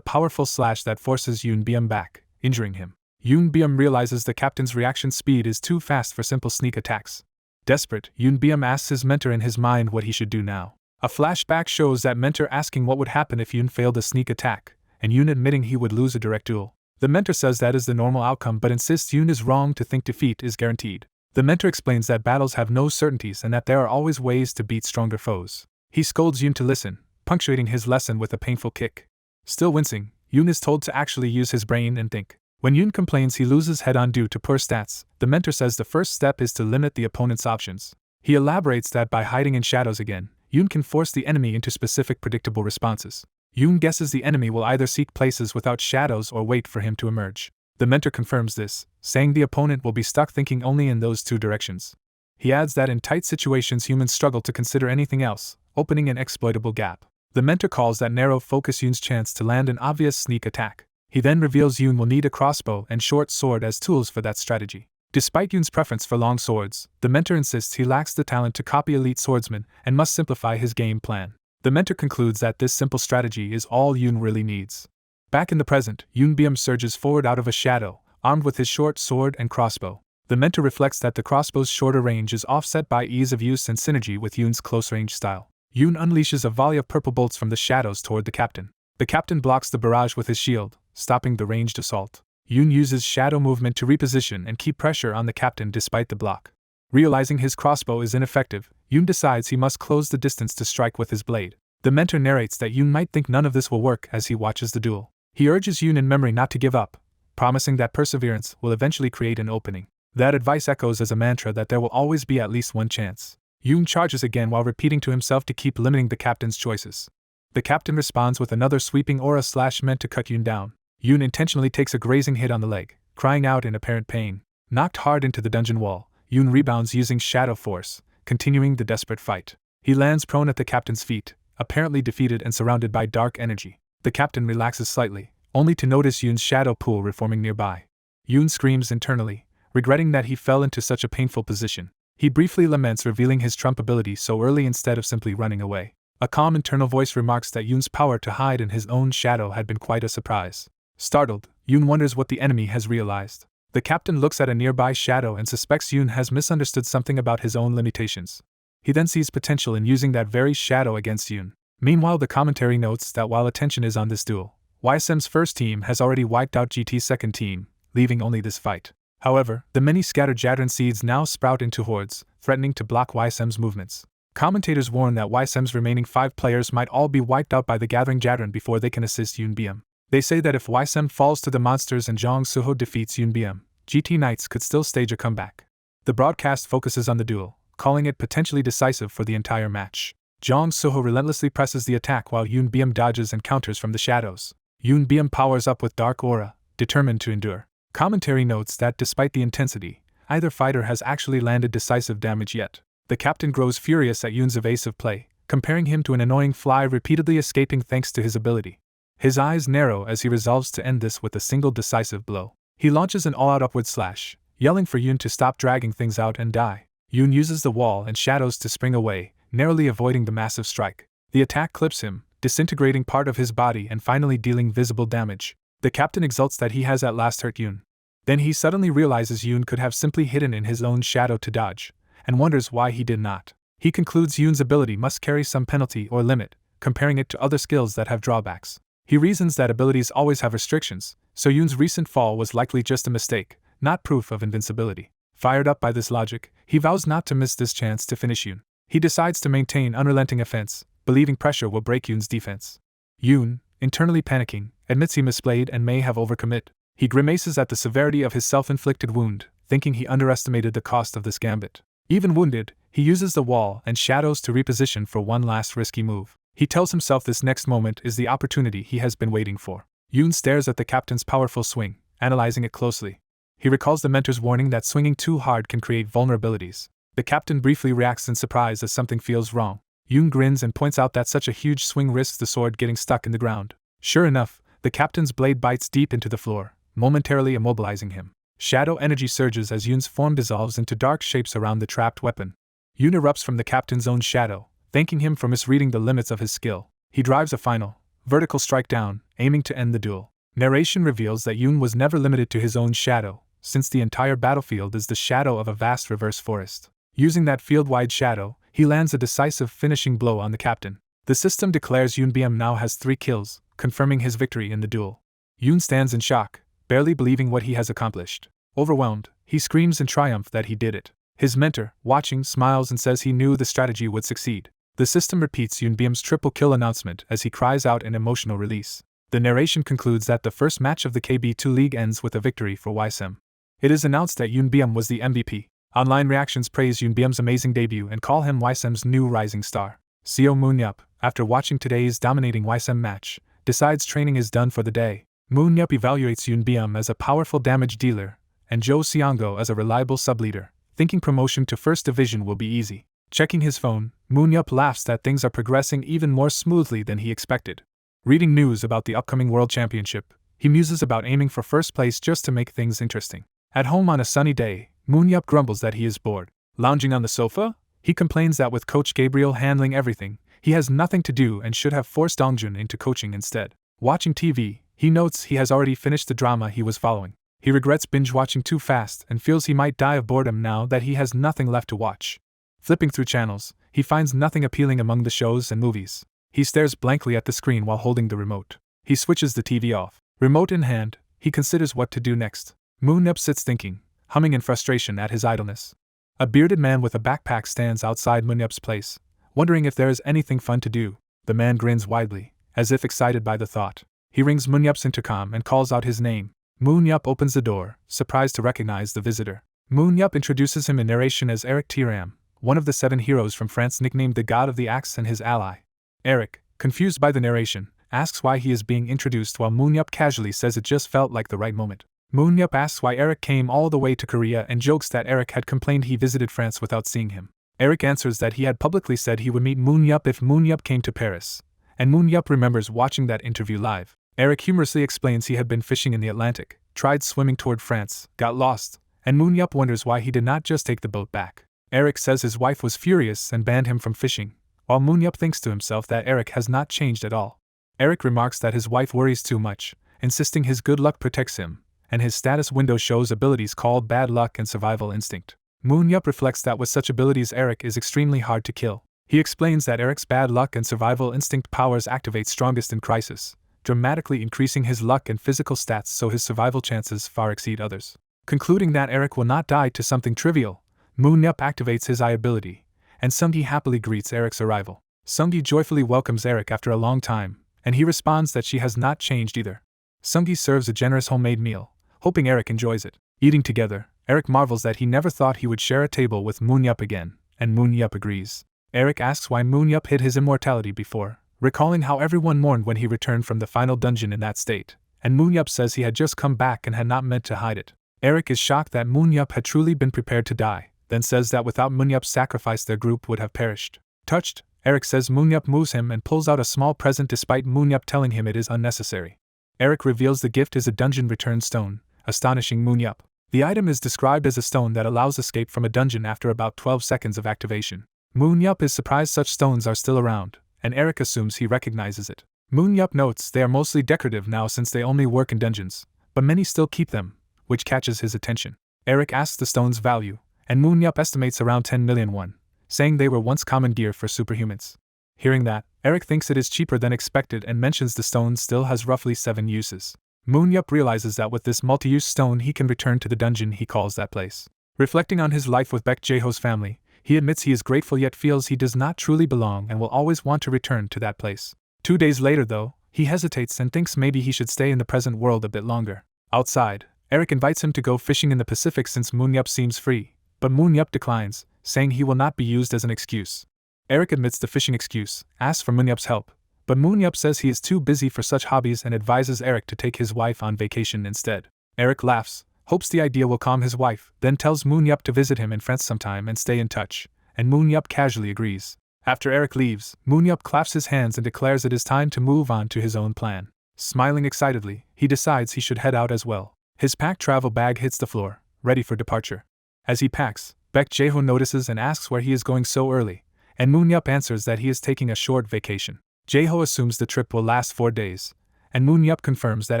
powerful slash that forces Yoon Biem back, injuring him. Yoon Biem realizes the captain's reaction speed is too fast for simple sneak attacks. Desperate, Yoon Biem asks his mentor in his mind what he should do now. A flashback shows that mentor asking what would happen if Yoon failed a sneak attack, and Yoon admitting he would lose a direct duel. The mentor says that is the normal outcome but insists Yoon is wrong to think defeat is guaranteed. The mentor explains that battles have no certainties and that there are always ways to beat stronger foes. He scolds Yoon to listen, punctuating his lesson with a painful kick. Still wincing, Yoon is told to actually use his brain and think. When Yoon complains he loses head-on due to poor stats, the mentor says the first step is to limit the opponent's options. He elaborates that by hiding in shadows again, Yoon can force the enemy into specific predictable responses. Yoon guesses the enemy will either seek places without shadows or wait for him to emerge. The mentor confirms this, saying the opponent will be stuck thinking only in those 2 directions. He adds that in tight situations humans struggle to consider anything else, opening an exploitable gap. The mentor calls that narrow focus Yoon's chance to land an obvious sneak attack. He then reveals Yoon will need a crossbow and short sword as tools for that strategy. Despite Yoon's preference for long swords, the mentor insists he lacks the talent to copy elite swordsmen and must simplify his game plan. The mentor concludes that this simple strategy is all Yoon really needs. Back in the present, Yoon Biem surges forward out of a shadow, armed with his short sword and crossbow. The mentor reflects that the crossbow's shorter range is offset by ease of use and synergy with Yoon's close-range style. Yoon unleashes a volley of purple bolts from the shadows toward the captain. The captain blocks the barrage with his shield, stopping the ranged assault. Yoon uses shadow movement to reposition and keep pressure on the captain despite the block. Realizing his crossbow is ineffective, Yoon decides he must close the distance to strike with his blade. The mentor narrates that Yoon might think none of this will work as he watches the duel. He urges Yoon in memory not to give up, promising that perseverance will eventually create an opening. That advice echoes as a mantra that there will always be at least one chance. Yoon charges again while repeating to himself to keep limiting the captain's choices. The captain responds with another sweeping aura slash meant to cut Yoon down. Yoon intentionally takes a grazing hit on the leg, crying out in apparent pain. Knocked hard into the dungeon wall, Yoon rebounds using shadow force, continuing the desperate fight. He lands prone at the captain's feet, apparently defeated and surrounded by dark energy. The captain relaxes slightly, only to notice Yoon's shadow pool reforming nearby. Yoon screams internally, regretting that he fell into such a painful position. He briefly laments revealing his trump ability so early instead of simply running away. A calm internal voice remarks that Yoon's power to hide in his own shadow had been quite a surprise. Startled, Yoon wonders what the enemy has realized. The captain looks at a nearby shadow and suspects Yoon has misunderstood something about his own limitations. He then sees potential in using that very shadow against Yoon. Meanwhile, the commentary notes that while attention is on this duel, Weissim's first team has already wiped out GT's second team, leaving only this fight. However, the many scattered Jadran seeds now sprout into hordes, threatening to block Weissim's movements. Commentators warn that Weissim's remaining 5 players might all be wiped out by the gathering Jadran before they can assist Yoon Biem. They say that if Weissim falls to the monsters and Jong Suho defeats Yoon Biem, GT Knights could still stage a comeback. The broadcast focuses on the duel, calling it potentially decisive for the entire match. Jong Suho relentlessly presses the attack while Yoon Biem dodges and counters from the shadows. Yoon Biem powers up with Dark Aura, determined to endure. Commentary notes that despite the intensity, either fighter has actually landed decisive damage yet. The captain grows furious at Yoon's evasive play, comparing him to an annoying fly repeatedly escaping thanks to his ability. His eyes narrow as he resolves to end this with a single decisive blow. He launches an all-out upward slash, yelling for Yoon to stop dragging things out and die. Yoon uses the wall and shadows to spring away, narrowly avoiding the massive strike. The attack clips him, disintegrating part of his body and finally dealing visible damage. The captain exults that he has at last hurt Yoon. Then he suddenly realizes Yoon could have simply hidden in his own shadow to dodge, and wonders why he did not. He concludes Yoon's ability must carry some penalty or limit, comparing it to other skills that have drawbacks. He reasons that abilities always have restrictions, so Yoon's recent fall was likely just a mistake, not proof of invincibility. Fired up by this logic, he vows not to miss this chance to finish Yoon. He decides to maintain unrelenting offense, believing pressure will break Yoon's defense. Yoon, internally panicking, admits he misplayed and may have overcommit. He grimaces at the severity of his self-inflicted wound, thinking he underestimated the cost of this gambit. Even wounded, he uses the wall and shadows to reposition for one last risky move. He tells himself this next moment is the opportunity he has been waiting for. Yoon stares at the captain's powerful swing, analyzing it closely. He recalls the mentor's warning that swinging too hard can create vulnerabilities. The captain briefly reacts in surprise as something feels wrong. Yoon grins and points out that such a huge swing risks the sword getting stuck in the ground. Sure enough, the captain's blade bites deep into the floor, momentarily immobilizing him. Shadow energy surges as Yoon's form dissolves into dark shapes around the trapped weapon. Yoon erupts from the captain's own shadow, thanking him for misreading the limits of his skill. He drives a final, vertical strike down, aiming to end the duel. Narration reveals that Yoon was never limited to his own shadow, since the entire battlefield is the shadow of a vast reverse forest. Using that field-wide shadow, he lands a decisive finishing blow on the captain. The system declares Yoon Biem now has 3 kills, confirming his victory in the duel. Yoon stands in shock, barely believing what he has accomplished. Overwhelmed, he screams in triumph that he did it. His mentor, watching, smiles and says he knew the strategy would succeed. The system repeats Yoon Biem's triple kill announcement as he cries out in emotional release. The narration concludes that the first match of the KB2 League ends with a victory for Weissim. It is announced that Yoon Biem was the MVP. Online reactions praise Yoon Biem's amazing debut and call him Weissim's new rising star. Seo Moon-yup, after watching today's dominating Weissim match, decides training is done for the day. Moon-yup evaluates Yoon Biem as a powerful damage dealer, and Jo Seongo as a reliable sub-leader, thinking promotion to First Division will be easy. Checking his phone, Moon-yup laughs that things are progressing even more smoothly than he expected. Reading news about the upcoming World Championship, he muses about aiming for first place just to make things interesting. At home on a sunny day, Moon-yup grumbles that he is bored. Lounging on the sofa, he complains that with Coach Gabriel handling everything, he has nothing to do and should have forced Dongjun into coaching instead. Watching TV, he notes he has already finished the drama he was following. He regrets binge-watching too fast and feels he might die of boredom now that he has nothing left to watch. Flipping through channels, he finds nothing appealing among the shows and movies. He stares blankly at the screen while holding the remote. He switches the TV off. Remote in hand, he considers what to do next. Moon-yup sits thinking, humming in frustration at his idleness. A bearded man with a backpack stands outside Moon-yup's place, wondering if there is anything fun to do. The man grins widely, as if excited by the thought. He rings Moon-yup's intercom and calls out his name. Moon-yup opens the door, surprised to recognize the visitor. Moon-yup introduces him in narration as Eric Tiram, one of the 7 heroes from France nicknamed the God of the Axe and his ally. Eric, confused by the narration, asks why he is being introduced while Moon-yup casually says it just felt like the right moment. Moon-yup asks why Eric came all the way to Korea and jokes that Eric had complained he visited France without seeing him. Eric answers that he had publicly said he would meet Moon-yup if Moon-yup came to Paris, and Moon-yup remembers watching that interview live. Eric humorously explains he had been fishing in the Atlantic, tried swimming toward France, got lost, and Moon Yup wonders why he did not just take the boat back. Eric says his wife was furious and banned him from fishing, while Moon Yup thinks to himself that Eric has not changed at all. Eric remarks that his wife worries too much, insisting his good luck protects him, and his status window shows abilities called bad luck and survival instinct. Moon Yup reflects that with such abilities Eric is extremely hard to kill. He explains that Eric's bad luck and survival instinct powers activate strongest in crisis, dramatically increasing his luck and physical stats so his survival chances far exceed others. Concluding that Eric will not die to something trivial, Moon Yup activates his eye ability, and Sunggi happily greets Eric's arrival. Sunggi joyfully welcomes Eric after a long time, and he responds that she has not changed either. Sunggi serves a generous homemade meal, hoping Eric enjoys it. Eating together, Eric marvels that he never thought he would share a table with Moon Yup again, and Moon Yup agrees. Eric asks why Moon Yup hid his immortality before, recalling how everyone mourned when he returned from the final dungeon in that state, and Moon Yup says he had just come back and had not meant to hide it. Eric is shocked that Moon Yup had truly been prepared to die, then says that without Moon Yup's sacrifice their group would have perished. Touched, Eric says Moon Yup moves him and pulls out a small present despite Moon Yup telling him it is unnecessary. Eric reveals the gift is a dungeon return stone, astonishing Moon Yup. The item is described as a stone that allows escape from a dungeon after about 12 seconds of activation. Moon Yup is surprised such stones are still around, and Eric assumes he recognizes it. Moon Yup notes they are mostly decorative now since they only work in dungeons, but many still keep them, which catches his attention. Eric asks the stone's value, and Moon Yup estimates around 10 million won, saying they were once common gear for superhumans. Hearing that, Eric thinks it is cheaper than expected and mentions the stone still has roughly 7 uses. Moon Yup realizes that with this multi-use stone he can return to the dungeon he calls that place. Reflecting on his life with Baek Jiho's family, he admits he is grateful yet feels he does not truly belong and will always want to return to that place. 2 days later though, he hesitates and thinks maybe he should stay in the present world a bit longer. Outside, Eric invites him to go fishing in the Pacific since Moon Yup seems free, but Moon Yup declines, saying he will not be used as an excuse. Eric admits the fishing excuse, asks for Moon Yup's help, but Moon Yup says he is too busy for such hobbies and advises Eric to take his wife on vacation instead. Eric laughs, hopes the idea will calm his wife, then tells Moon Yup to visit him in France sometime and stay in touch, and Moon Yup casually agrees. After Eric leaves, Moon Yup claps his hands and declares it is time to move on to his own plan. Smiling excitedly, he decides he should head out as well. His packed travel bag hits the floor, ready for departure. As he packs, Baek Jiho notices and asks where he is going so early, and Moon Yup answers that he is taking a short vacation. Jiho assumes the trip will last 4 days, and Moon Yup confirms that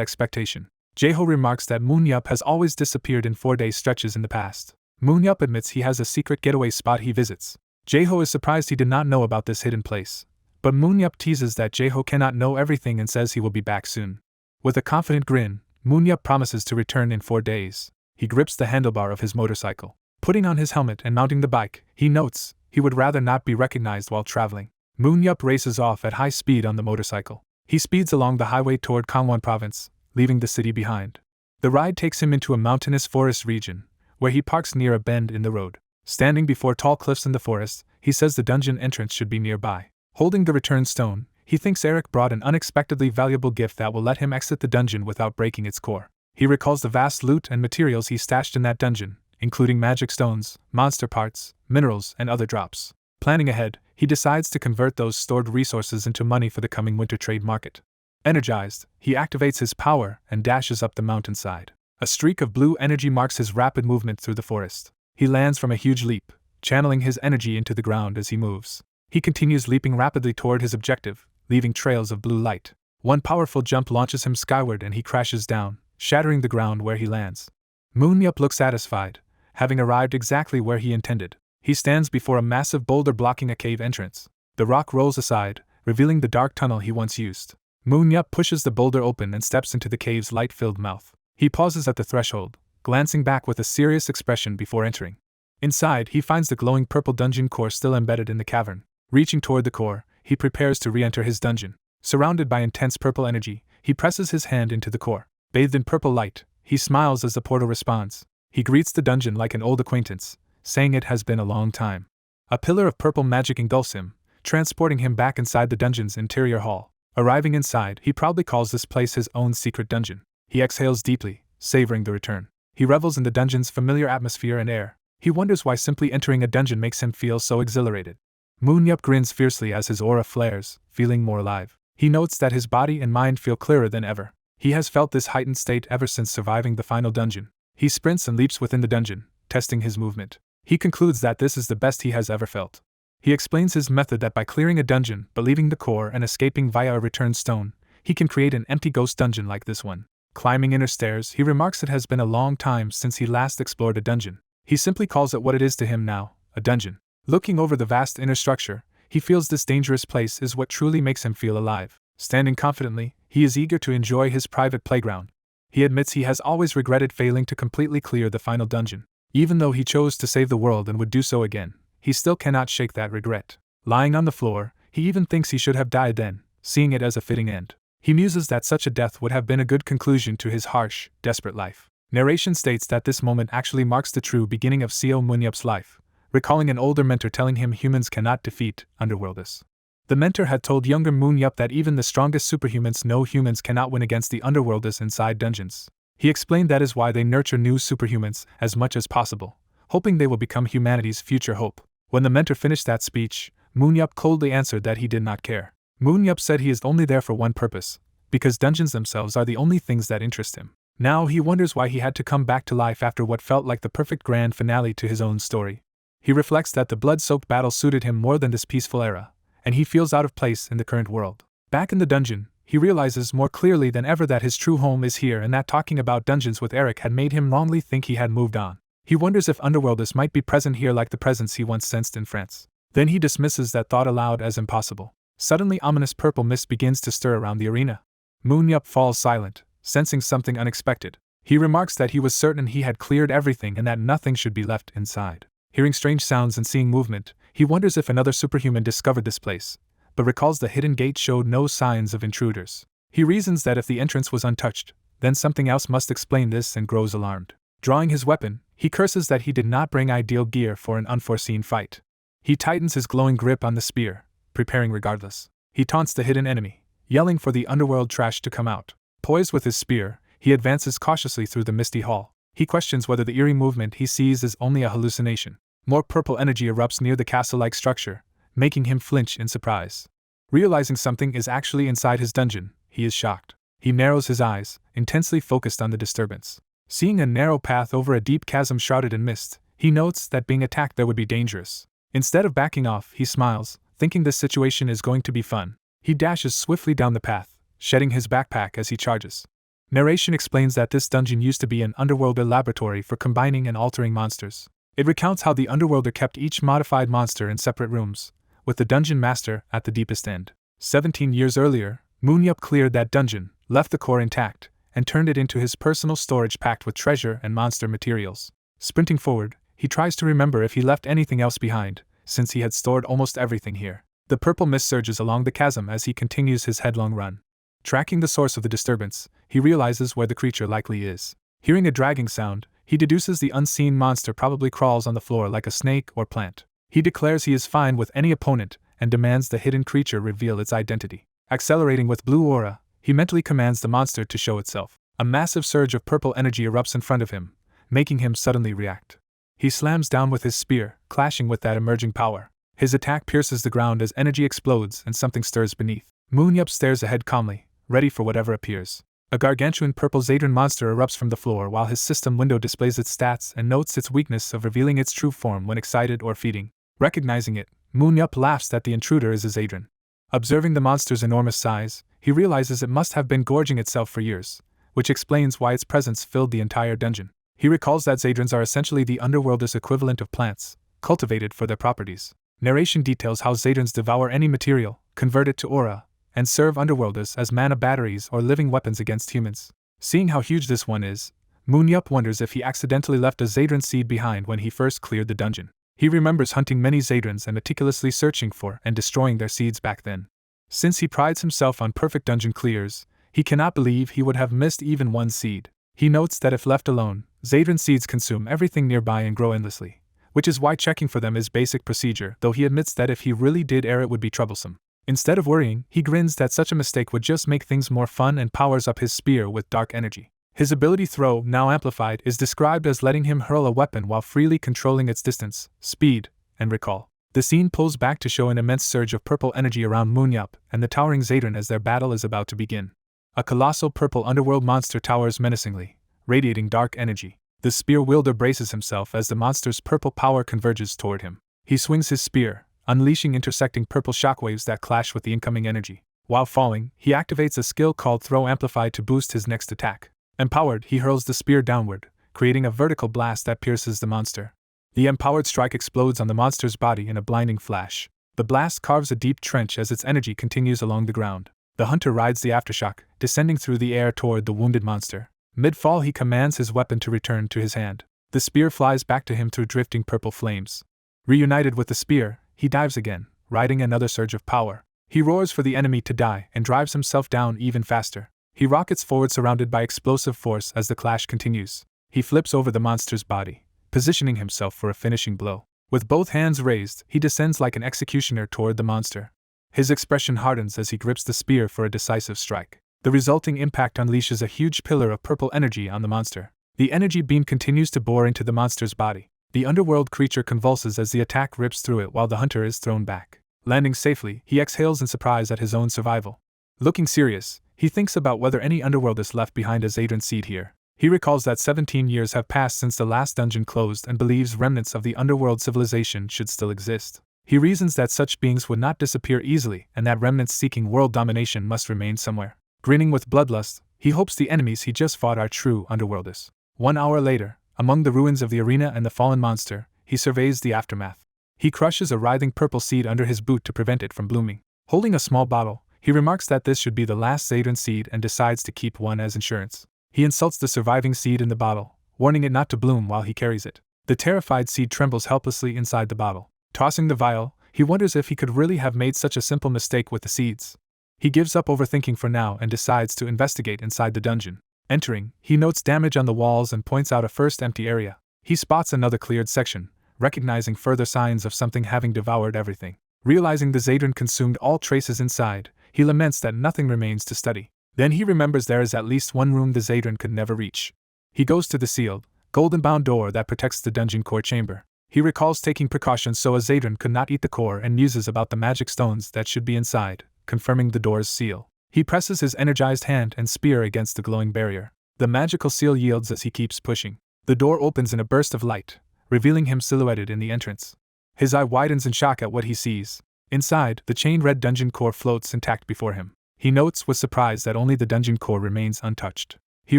expectation. Jiho remarks that Moon Yup has always disappeared in 4-day stretches in the past. Moon Yup admits he has a secret getaway spot he visits. Jiho is surprised he did not know about this hidden place, but Moon Yup teases that Jiho cannot know everything and says he will be back soon. With a confident grin, Moon Yup promises to return in 4 days. He grips the handlebar of his motorcycle. Putting on his helmet and mounting the bike, he notes he would rather not be recognized while traveling. Moon Yup races off at high speed on the motorcycle. He speeds along the highway toward Gangwon province, leaving the city behind. The ride takes him into a mountainous forest region, where he parks near a bend in the road. Standing before tall cliffs in the forest, he says the dungeon entrance should be nearby. Holding the return stone, he thinks Eric brought an unexpectedly valuable gift that will let him exit the dungeon without breaking its core. He recalls the vast loot and materials he stashed in that dungeon, including magic stones, monster parts, minerals, and other drops. Planning ahead, he decides to convert those stored resources into money for the coming winter trade market. Energized, he activates his power and dashes up the mountainside. A streak of blue energy marks his rapid movement through the forest. He lands from a huge leap, channeling his energy into the ground as he moves. He continues leaping rapidly toward his objective, leaving trails of blue light. One powerful jump launches him skyward and he crashes down, shattering the ground where he lands. Moon Yup looks satisfied, having arrived exactly where he intended. He stands before a massive boulder blocking a cave entrance. The rock rolls aside, revealing the dark tunnel he once used. Moon Yup pushes the boulder open and steps into the cave's light-filled mouth. He pauses at the threshold, glancing back with a serious expression before entering. Inside, he finds the glowing purple dungeon core still embedded in the cavern. Reaching toward the core, he prepares to re-enter his dungeon. Surrounded by intense purple energy, he presses his hand into the core. Bathed in purple light, he smiles as the portal responds. He greets the dungeon like an old acquaintance, saying it has been a long time. A pillar of purple magic engulfs him, transporting him back inside the dungeon's interior hall. Arriving inside, he proudly calls this place his own secret dungeon. He exhales deeply, savoring the return. He revels in the dungeon's familiar atmosphere and air. He wonders why simply entering a dungeon makes him feel so exhilarated. Moon Yup grins fiercely as his aura flares, feeling more alive. He notes that his body and mind feel clearer than ever. He has felt this heightened state ever since surviving the final dungeon. He sprints and leaps within the dungeon, testing his movement. He concludes that this is the best he has ever felt. He explains his method that by clearing a dungeon, but leaving the core and escaping via a return stone, he can create an empty ghost dungeon like this one. Climbing inner stairs, he remarks it has been a long time since he last explored a dungeon. He simply calls it what it is to him now, a dungeon. Looking over the vast inner structure, he feels this dangerous place is what truly makes him feel alive. Standing confidently, he is eager to enjoy his private playground. He admits he has always regretted failing to completely clear the final dungeon. Even though he chose to save the world and would do so again, he still cannot shake that regret. Lying on the floor, he even thinks he should have died then, seeing it as a fitting end. He muses that such a death would have been a good conclusion to his harsh, desperate life. Narration states that this moment actually marks the true beginning of Seo Munyup's life, recalling an older mentor telling him humans cannot defeat underworlders. The mentor had told younger Munyup that even the strongest superhumans know humans cannot win against the underworlders inside dungeons. He explained that is why they nurture new superhumans as much as possible, hoping they will become humanity's future hope. When the mentor finished that speech, Munyup coldly answered that he did not care. Munyup said he is only there for one purpose, because dungeons themselves are the only things that interest him. Now he wonders why he had to come back to life after what felt like the perfect grand finale to his own story. He reflects that the blood-soaked battle suited him more than this peaceful era, and he feels out of place in the current world. Back in the dungeon, he realizes more clearly than ever that his true home is here and that talking about dungeons with Eric had made him wrongly think he had moved on. He wonders if underworlders might be present here like the presence he once sensed in France. Then he dismisses that thought aloud as impossible. Suddenly ominous purple mist begins to stir around the arena. Munyup falls silent, sensing something unexpected. He remarks that he was certain he had cleared everything and that nothing should be left inside. Hearing strange sounds and seeing movement, he wonders if another superhuman discovered this place, but recalls the hidden gate showed no signs of intruders. He reasons that if the entrance was untouched, then something else must explain this and grows alarmed. Drawing his weapon, he curses that he did not bring ideal gear for an unforeseen fight. He tightens his glowing grip on the spear, preparing regardless. He taunts the hidden enemy, yelling for the underworld trash to come out. Poised with his spear, he advances cautiously through the misty hall. He questions whether the eerie movement he sees is only a hallucination. More purple energy erupts near the castle-like structure, making him flinch in surprise. Realizing something is actually inside his dungeon, he is shocked. He narrows his eyes, intensely focused on the disturbance. Seeing a narrow path over a deep chasm shrouded in mist, he notes that being attacked there would be dangerous. Instead of backing off, he smiles, thinking this situation is going to be fun. He dashes swiftly down the path, shedding his backpack as he charges. Narration explains that this dungeon used to be an underworlder laboratory for combining and altering monsters. It recounts how the underworlder kept each modified monster in separate rooms, with the dungeon master at the deepest end. 17 years earlier, Munyup cleared that dungeon, left the core intact, and turned it into his personal storage packed with treasure and monster materials. Sprinting forward, he tries to remember if he left anything else behind, since he had stored almost everything here. The purple mist surges along the chasm as he continues his headlong run. Tracking the source of the disturbance, he realizes where the creature likely is. Hearing a dragging sound, he deduces the unseen monster probably crawls on the floor like a snake or plant. He declares he is fine with any opponent and demands the hidden creature reveal its identity. Accelerating with blue aura, he mentally commands the monster to show itself. A massive surge of purple energy erupts in front of him, making him suddenly react. He slams down with his spear, clashing with that emerging power. His attack pierces the ground as energy explodes and something stirs beneath. Munyup stares ahead calmly, ready for whatever appears. A gargantuan purple Zadran monster erupts from the floor while his system window displays its stats and notes its weakness of revealing its true form when excited or feeding. Recognizing it, Munyup laughs that the intruder is a Zadran. Observing the monster's enormous size, he realizes it must have been gorging itself for years, which explains why its presence filled the entire dungeon. He recalls that Zadrans are essentially the underworld's equivalent of plants, cultivated for their properties. Narration details how Zadrans devour any material, convert it to aura, and serve underworlders as mana batteries or living weapons against humans. Seeing how huge this one is, Munyup wonders if he accidentally left a Zadran seed behind when he first cleared the dungeon. He remembers hunting many Zadrans and meticulously searching for and destroying their seeds back then. Since he prides himself on perfect dungeon clears, he cannot believe he would have missed even one seed. He notes that if left alone, Zadran seeds consume everything nearby and grow endlessly, which is why checking for them is basic procedure, though he admits that if he really did err it would be troublesome. Instead of worrying, he grins that such a mistake would just make things more fun and powers up his spear with dark energy. His ability throw, now amplified, is described as letting him hurl a weapon while freely controlling its distance, speed, and recall. The scene pulls back to show an immense surge of purple energy around Munyup and the towering Zadran as their battle is about to begin. A colossal purple underworld monster towers menacingly, radiating dark energy. The spear wielder braces himself as the monster's purple power converges toward him. He swings his spear, unleashing intersecting purple shockwaves that clash with the incoming energy. While falling, he activates a skill called Throw Amplify to boost his next attack. Empowered, he hurls the spear downward, creating a vertical blast that pierces the monster. The empowered strike explodes on the monster's body in a blinding flash. The blast carves a deep trench as its energy continues along the ground. The hunter rides the aftershock, descending through the air toward the wounded monster. Mid-fall, he commands his weapon to return to his hand. The spear flies back to him through drifting purple flames. Reunited with the spear, he dives again, riding another surge of power. He roars for the enemy to die and drives himself down even faster. He rockets forward surrounded by explosive force as the clash continues. He flips over the monster's body, positioning himself for a finishing blow. With both hands raised, he descends like an executioner toward the monster. His expression hardens as he grips the spear for a decisive strike. The resulting impact unleashes a huge pillar of purple energy on the monster. The energy beam continues to bore into the monster's body. The underworld creature convulses as the attack rips through it while the hunter is thrown back. Landing safely, he exhales in surprise at his own survival. Looking serious, he thinks about whether any underworlders left behind a Zadran seed here. He recalls that 17 years have passed since the last dungeon closed and believes remnants of the underworld civilization should still exist. He reasons that such beings would not disappear easily and that remnants seeking world domination must remain somewhere. Grinning with bloodlust, he hopes the enemies he just fought are true underworlders. 1 hour later, among the ruins of the arena and the fallen monster, he surveys the aftermath. He crushes a writhing purple seed under his boot to prevent it from blooming. Holding a small bottle, he remarks that this should be the last Zadran seed and decides to keep one as insurance. He insults the surviving seed in the bottle, warning it not to bloom while he carries it. The terrified seed trembles helplessly inside the bottle. Tossing the vial, he wonders if he could really have made such a simple mistake with the seeds. He gives up overthinking for now and decides to investigate inside the dungeon. Entering, he notes damage on the walls and points out a first empty area. He spots another cleared section, recognizing further signs of something having devoured everything. Realizing the Zadran consumed all traces inside, he laments that nothing remains to study. Then he remembers there is at least one room the Zadran could never reach. He goes to the sealed, golden-bound door that protects the dungeon core chamber. He recalls taking precautions so a Zadran could not eat the core and muses about the magic stones that should be inside, confirming the door's seal. He presses his energized hand and spear against the glowing barrier. The magical seal yields as he keeps pushing. The door opens in a burst of light, revealing him silhouetted in the entrance. His eye widens in shock at what he sees. Inside, the chain red dungeon core floats intact before him. He notes with surprise that only the dungeon core remains untouched. He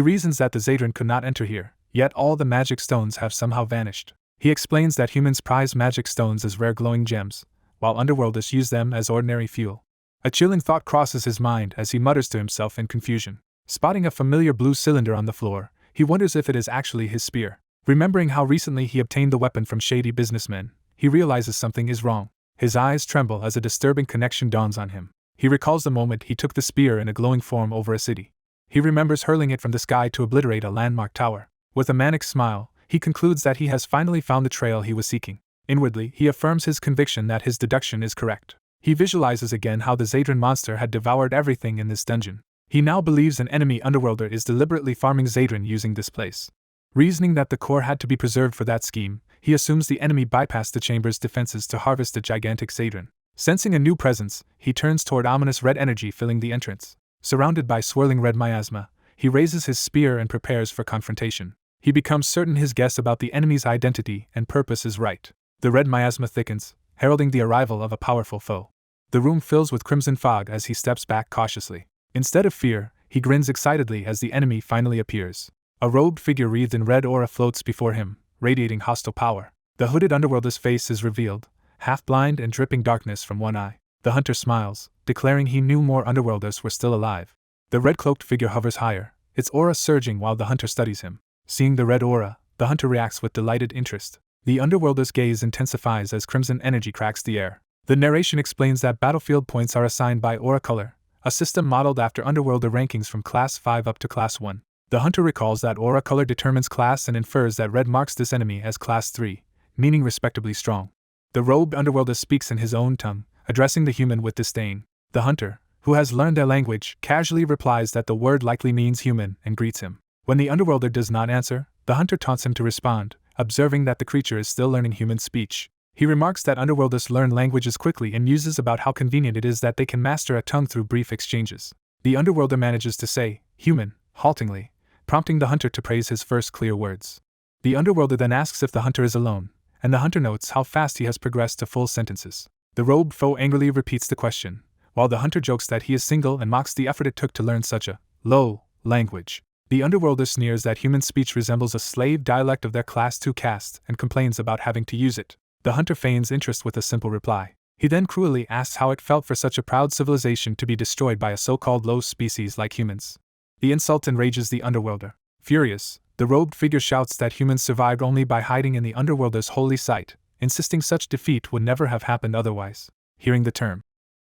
reasons that the Zadran could not enter here, yet all the magic stones have somehow vanished. He explains that humans prize magic stones as rare glowing gems, while underworlders use them as ordinary fuel. A chilling thought crosses his mind as he mutters to himself in confusion. Spotting a familiar blue cylinder on the floor, he wonders if it is actually his spear. Remembering how recently he obtained the weapon from shady businessmen, he realizes something is wrong. His eyes tremble as a disturbing connection dawns on him. He recalls the moment he took the spear in a glowing form over a city. He remembers hurling it from the sky to obliterate a landmark tower. With a manic smile, he concludes that he has finally found the trail he was seeking. Inwardly, he affirms his conviction that his deduction is correct. He visualizes again how the Zadran monster had devoured everything in this dungeon. He now believes an enemy underworlder is deliberately farming Zadran using this place. Reasoning that the core had to be preserved for that scheme, he assumes the enemy bypassed the chamber's defenses to harvest the gigantic Zadran. Sensing a new presence, he turns toward ominous red energy filling the entrance. Surrounded by swirling red miasma, he raises his spear and prepares for confrontation. He becomes certain his guess about the enemy's identity and purpose is right. The red miasma thickens, heralding the arrival of a powerful foe. The room fills with crimson fog as he steps back cautiously. Instead of fear, he grins excitedly as the enemy finally appears. A robed figure wreathed in red aura floats before him, radiating hostile power. The hooded underworlder's face is revealed, half blind and dripping darkness from one eye. The hunter smiles, declaring he knew more underworlders were still alive. The red-cloaked figure hovers higher, its aura surging while the hunter studies him. Seeing the red aura, the hunter reacts with delighted interest. The underworlder's gaze intensifies as crimson energy cracks the air. The narration explains that battlefield points are assigned by aura color, a system modeled after underworlder rankings from Class 5 up to Class 1. The hunter recalls that aura color determines class and infers that red marks this enemy as Class 3, meaning respectably strong. The robed underworlder speaks in his own tongue, addressing the human with disdain. The hunter, who has learned their language, casually replies that the word likely means human and greets him. When the underworlder does not answer, the hunter taunts him to respond, observing that the creature is still learning human speech. He remarks that underworlders learn languages quickly and muses about how convenient it is that they can master a tongue through brief exchanges. The underworlder manages to say, human, haltingly, prompting the hunter to praise his first clear words. The underworlder then asks if the hunter is alone, and the hunter notes how fast he has progressed to full sentences. The robed foe angrily repeats the question, while the hunter jokes that he is single and mocks the effort it took to learn such a low language. The underworlder sneers that human speech resembles a slave dialect of their Class 2 caste and complains about having to use it. The hunter feigns interest with a simple reply. He then cruelly asks how it felt for such a proud civilization to be destroyed by a so-called low species like humans. The insult enrages the underworlder. Furious, the robed figure shouts that humans survived only by hiding in the underworlder's holy site, insisting such defeat would never have happened otherwise. Hearing the term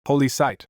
holy site,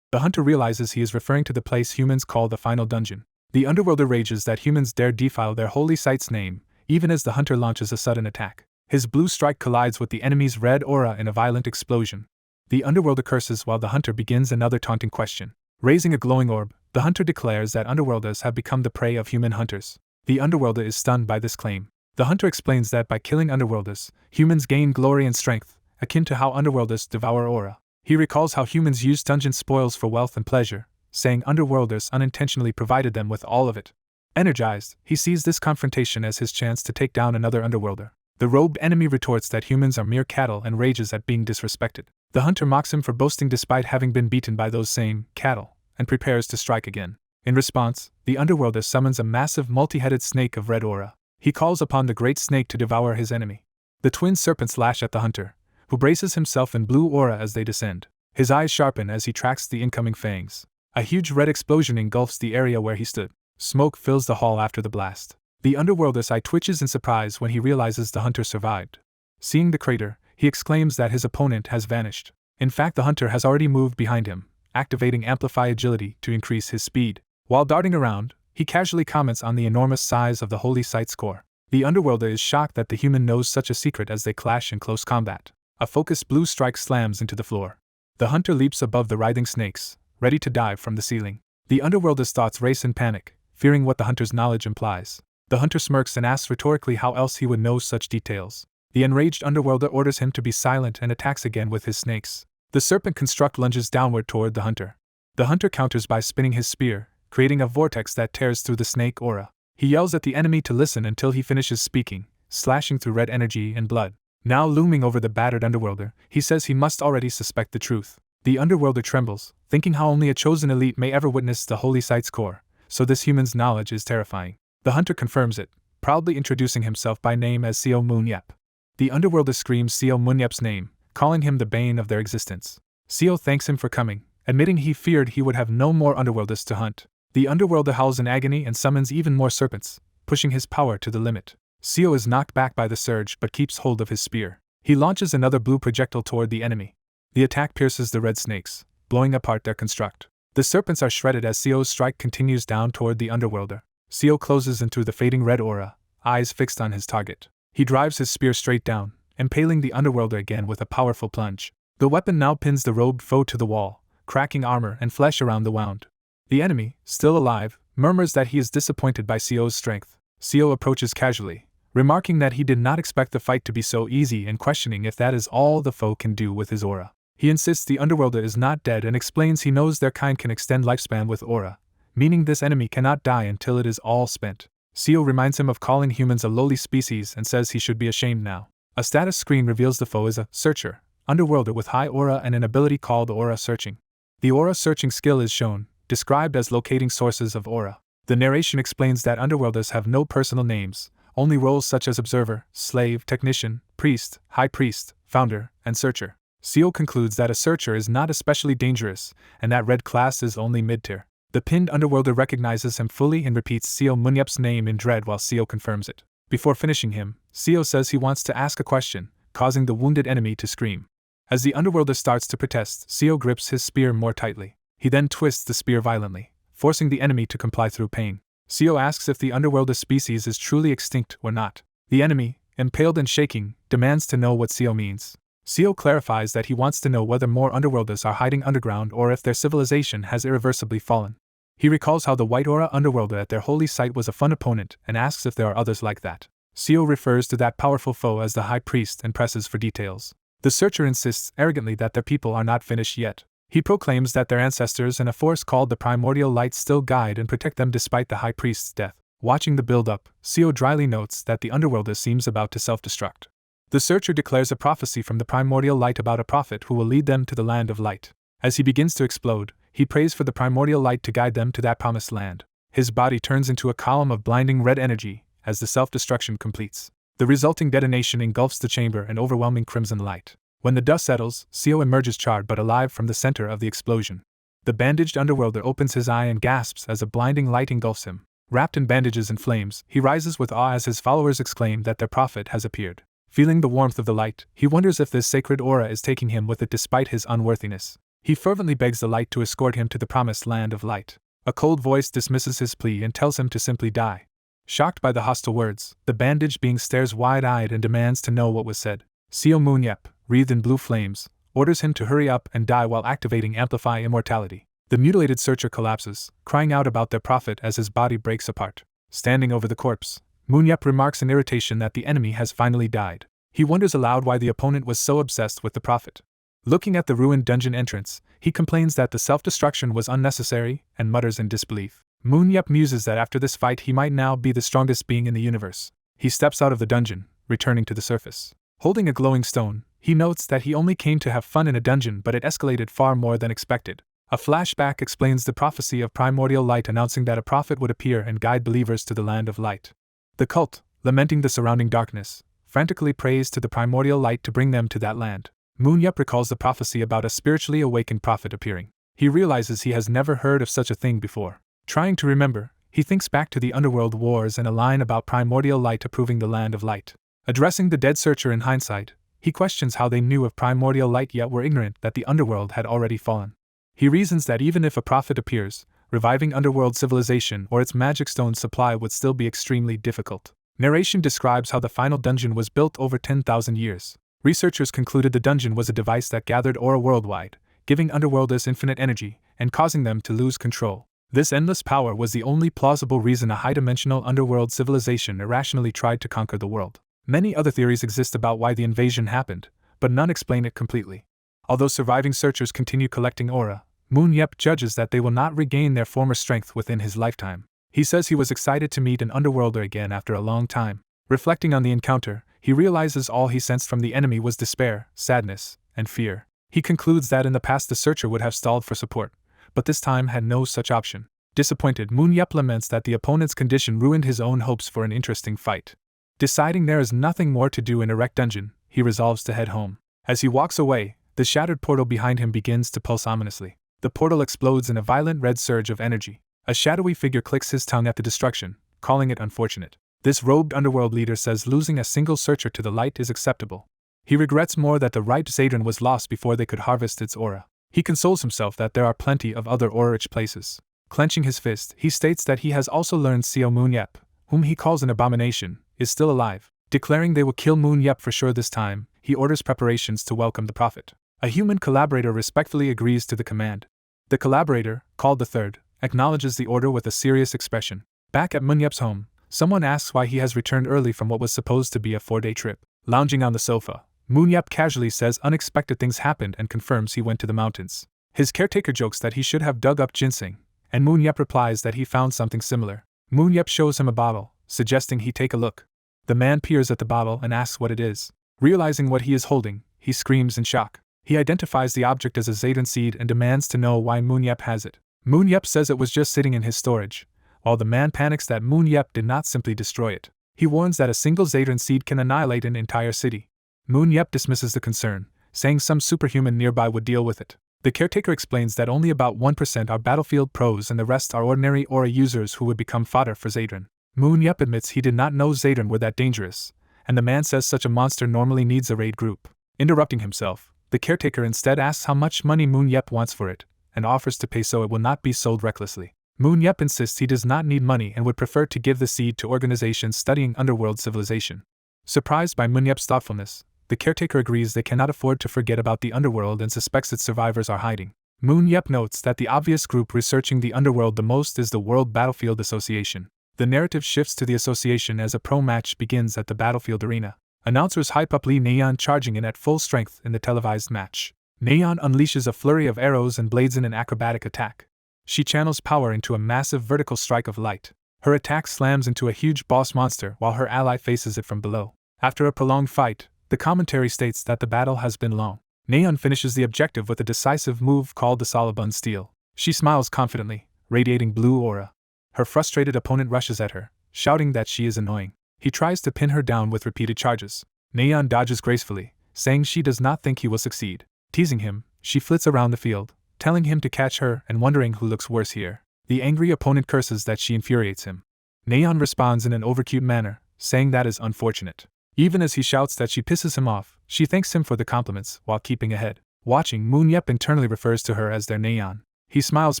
the hunter realizes he is referring to the place humans call the final dungeon. The underworlder rages that humans dare defile their holy site's name, even as the hunter launches a sudden attack. His blue strike collides with the enemy's red aura in a violent explosion. The underworlder curses while the hunter begins another taunting question. Raising a glowing orb, the hunter declares that underworlders have become the prey of human hunters. The underworlder is stunned by this claim. The hunter explains that by killing underworlders, humans gain glory and strength, akin to how underworlders devour aura. He recalls how humans use dungeon spoils for wealth and pleasure, saying underworlders unintentionally provided them with all of it. Energized, he sees this confrontation as his chance to take down another underworlder. The robed enemy retorts that humans are mere cattle and rages at being disrespected. The hunter mocks him for boasting despite having been beaten by those same cattle, and prepares to strike again. In response, the underworlder summons a massive multi-headed snake of red aura. He calls upon the great snake to devour his enemy. The twin serpents lash at the hunter, who braces himself in blue aura as they descend. His eyes sharpen as he tracks the incoming fangs. A huge red explosion engulfs the area where he stood. Smoke fills the hall after the blast. The underworlder's eye twitches in surprise when he realizes the hunter survived. Seeing the crater, he exclaims that his opponent has vanished. In fact, the hunter has already moved behind him, activating Amplify Agility to increase his speed. While darting around, he casually comments on the enormous size of the holy site's core. The underworlder is shocked that the human knows such a secret as they clash in close combat. A focused blue strike slams into the floor. The hunter leaps above the writhing snakes, ready to dive from the ceiling. The underworlder's thoughts race in panic, fearing what the hunter's knowledge implies. The hunter smirks and asks rhetorically how else he would know such details. The enraged underworlder orders him to be silent and attacks again with his snakes. The serpent construct lunges downward toward the hunter. The hunter counters by spinning his spear, creating a vortex that tears through the snake aura. He yells at the enemy to listen until he finishes speaking, slashing through red energy and blood. Now looming over the battered underworlder, he says he must already suspect the truth. The underworlder trembles, thinking how only a chosen elite may ever witness the holy site's core, so this human's knowledge is terrifying. The hunter confirms it, proudly introducing himself by name as Seo Munyep. The underworlder screams Seo Munyep's name, calling him the bane of their existence. Seo thanks him for coming, admitting he feared he would have no more underworlders to hunt. The underworlder howls in agony and summons even more serpents, pushing his power to the limit. Seo is knocked back by the surge but keeps hold of his spear. He launches another blue projectile toward the enemy. The attack pierces the red snakes, blowing apart their construct. The serpents are shredded as Seo's strike continues down toward the underworlder. Seo closes in through the fading red aura, eyes fixed on his target. He drives his spear straight down, impaling the underworlder again with a powerful plunge. The weapon now pins the robed foe to the wall, cracking armor and flesh around the wound. The enemy, still alive, murmurs that he is disappointed by Seo's strength. Seo approaches casually, remarking that he did not expect the fight to be so easy and questioning if that is all the foe can do with his aura. He insists the underworlder is not dead and explains he knows their kind can extend lifespan with aura, meaning this enemy cannot die until it is all spent. Seo reminds him of calling humans a lowly species and says he should be ashamed now. A status screen reveals the foe is a searcher, underworlder with high aura and an ability called aura searching. The aura searching skill is shown, described as locating sources of aura. The narration explains that underworlders have no personal names, only roles such as observer, slave, technician, priest, high priest, founder, and searcher. Seo concludes that a searcher is not especially dangerous, and that red class is only mid-tier. The pinned underworlder recognizes him fully and repeats Seo Munyep's name in dread while Seo confirms it. Before finishing him, Seo says he wants to ask a question, causing the wounded enemy to scream. As the underworlder starts to protest, Seo grips his spear more tightly. He then twists the spear violently, forcing the enemy to comply through pain. Seo asks if the underworlder species is truly extinct or not. The enemy, impaled and shaking, demands to know what Seo means. Seo clarifies that he wants to know whether more underworlders are hiding underground or if their civilization has irreversibly fallen. He recalls how the White Aura underworlder at their holy site was a fun opponent and asks if there are others like that. Seo refers to that powerful foe as the High Priest and presses for details. The searcher insists arrogantly that their people are not finished yet. He proclaims that their ancestors and a force called the Primordial Light still guide and protect them despite the High Priest's death. Watching the build-up, Seo dryly notes that the underworlder seems about to self-destruct. The searcher declares a prophecy from the primordial light about a prophet who will lead them to the land of light. As he begins to explode, he prays for the primordial light to guide them to that promised land. His body turns into a column of blinding red energy as the self-destruction completes. The resulting detonation engulfs the chamber in overwhelming crimson light. When the dust settles, Seo emerges charred but alive from the center of the explosion. The bandaged underworlder opens his eye and gasps as a blinding light engulfs him. Wrapped in bandages and flames, he rises with awe as his followers exclaim that their prophet has appeared. Feeling the warmth of the light, he wonders if this sacred aura is taking him with it despite his unworthiness. He fervently begs the light to escort him to the promised land of light. A cold voice dismisses his plea and tells him to simply die. Shocked by the hostile words, the bandaged being stares wide-eyed and demands to know what was said. Seo Moonyep, wreathed in blue flames, orders him to hurry up and die while activating Amplify Immortality. The mutilated searcher collapses, crying out about their prophet as his body breaks apart. Standing over the corpse, Moonyep remarks in irritation that the enemy has finally died. He wonders aloud why the opponent was so obsessed with the prophet. Looking at the ruined dungeon entrance, he complains that the self-destruction was unnecessary and mutters in disbelief. Moonyep muses that after this fight he might now be the strongest being in the universe. He steps out of the dungeon, returning to the surface. Holding a glowing stone, he notes that he only came to have fun in a dungeon, but it escalated far more than expected. A flashback explains the prophecy of primordial light announcing that a prophet would appear and guide believers to the land of light. The cult, lamenting the surrounding darkness, frantically prays to the primordial light to bring them to that land. Moonyep recalls the prophecy about a spiritually awakened prophet appearing. He realizes he has never heard of such a thing before. Trying to remember, he thinks back to the underworld wars and a line about primordial light approving the land of light. Addressing the dead searcher in hindsight, he questions how they knew of primordial light yet were ignorant that the underworld had already fallen. He reasons that even if a prophet appears, reviving underworld civilization or its magic stone supply would still be extremely difficult. Narration describes how the final dungeon was built over 10,000 years. Researchers concluded the dungeon was a device that gathered aura worldwide, giving underworlders infinite energy and causing them to lose control. This endless power was the only plausible reason a high-dimensional underworld civilization irrationally tried to conquer the world. Many other theories exist about why the invasion happened, but none explain it completely. Although surviving searchers continue collecting aura, Moonyep judges that they will not regain their former strength within his lifetime. He says he was excited to meet an underworlder again after a long time. Reflecting on the encounter, he realizes all he sensed from the enemy was despair, sadness, and fear. He concludes that in the past the searcher would have stalled for support, but this time had no such option. Disappointed, Moonyep laments that the opponent's condition ruined his own hopes for an interesting fight. Deciding there is nothing more to do in a wrecked dungeon, he resolves to head home. As he walks away, the shattered portal behind him begins to pulse ominously. The portal explodes in a violent red surge of energy. A shadowy figure clicks his tongue at the destruction, calling it unfortunate. This robed underworld leader says losing a single searcher to the light is acceptable. He regrets more that the right Zadran was lost before they could harvest its aura. He consoles himself that there are plenty of other aura-rich places. Clenching his fist, he states that he has also learned Seo Moonyep, whom he calls an abomination, is still alive. Declaring they will kill Moonyep for sure this time, he orders preparations to welcome the prophet. A human collaborator respectfully agrees to the command. The collaborator, called the Third, acknowledges the order with a serious expression. Back at Moonyep's home, someone asks why he has returned early from what was supposed to be a 4-day trip. Lounging on the sofa, Moonyep casually says unexpected things happened and confirms he went to the mountains. His caretaker jokes that he should have dug up ginseng, and Moonyep replies that he found something similar. Moonyep shows him a bottle, suggesting he take a look. The man peers at the bottle and asks what it is. Realizing what he is holding, he screams in shock. He identifies the object as a Zadran seed and demands to know why Moonyep has it. Moonyep says it was just sitting in his storage, while the man panics that Moonyep did not simply destroy it. He warns that a single Zadran seed can annihilate an entire city. Moonyep dismisses the concern, saying some superhuman nearby would deal with it. The caretaker explains that only about 1% are battlefield pros and the rest are ordinary aura users who would become fodder for Zadran. Moonyep admits he did not know Zadran were that dangerous, and the man says such a monster normally needs a raid group. Interrupting himself, the caretaker instead asks how much money Moonyep wants for it, and offers to pay so it will not be sold recklessly. Moonyep insists he does not need money and would prefer to give the seed to organizations studying underworld civilization. Surprised by Moonyep's thoughtfulness, the caretaker agrees they cannot afford to forget about the underworld and suspects its survivors are hiding. Moonyep notes that the obvious group researching the underworld the most is the World Battlefield Association. The narrative shifts to the association as a pro match begins at the battlefield arena. Announcers hype up Lee Nayeon charging in at full strength in the televised match. Nayeon unleashes a flurry of arrows and blades in an acrobatic attack. She channels power into a massive vertical strike of light. Her attack slams into a huge boss monster while her ally faces it from below. After a prolonged fight, the commentary states that the battle has been long. Neon finishes the objective with a decisive move called the Solabun Steel. She smiles confidently, radiating blue aura. Her frustrated opponent rushes at her, shouting that she is annoying. He tries to pin her down with repeated charges. Neon dodges gracefully, saying she does not think he will succeed. Teasing him, she flits around the field, telling him to catch her and wondering who looks worse here. The angry opponent curses that she infuriates him. Neon responds in an overcute manner, saying that is unfortunate. Even as he shouts that she pisses him off, she thanks him for the compliments while keeping ahead. Watching, Moon Yep internally refers to her as their Neon. He smiles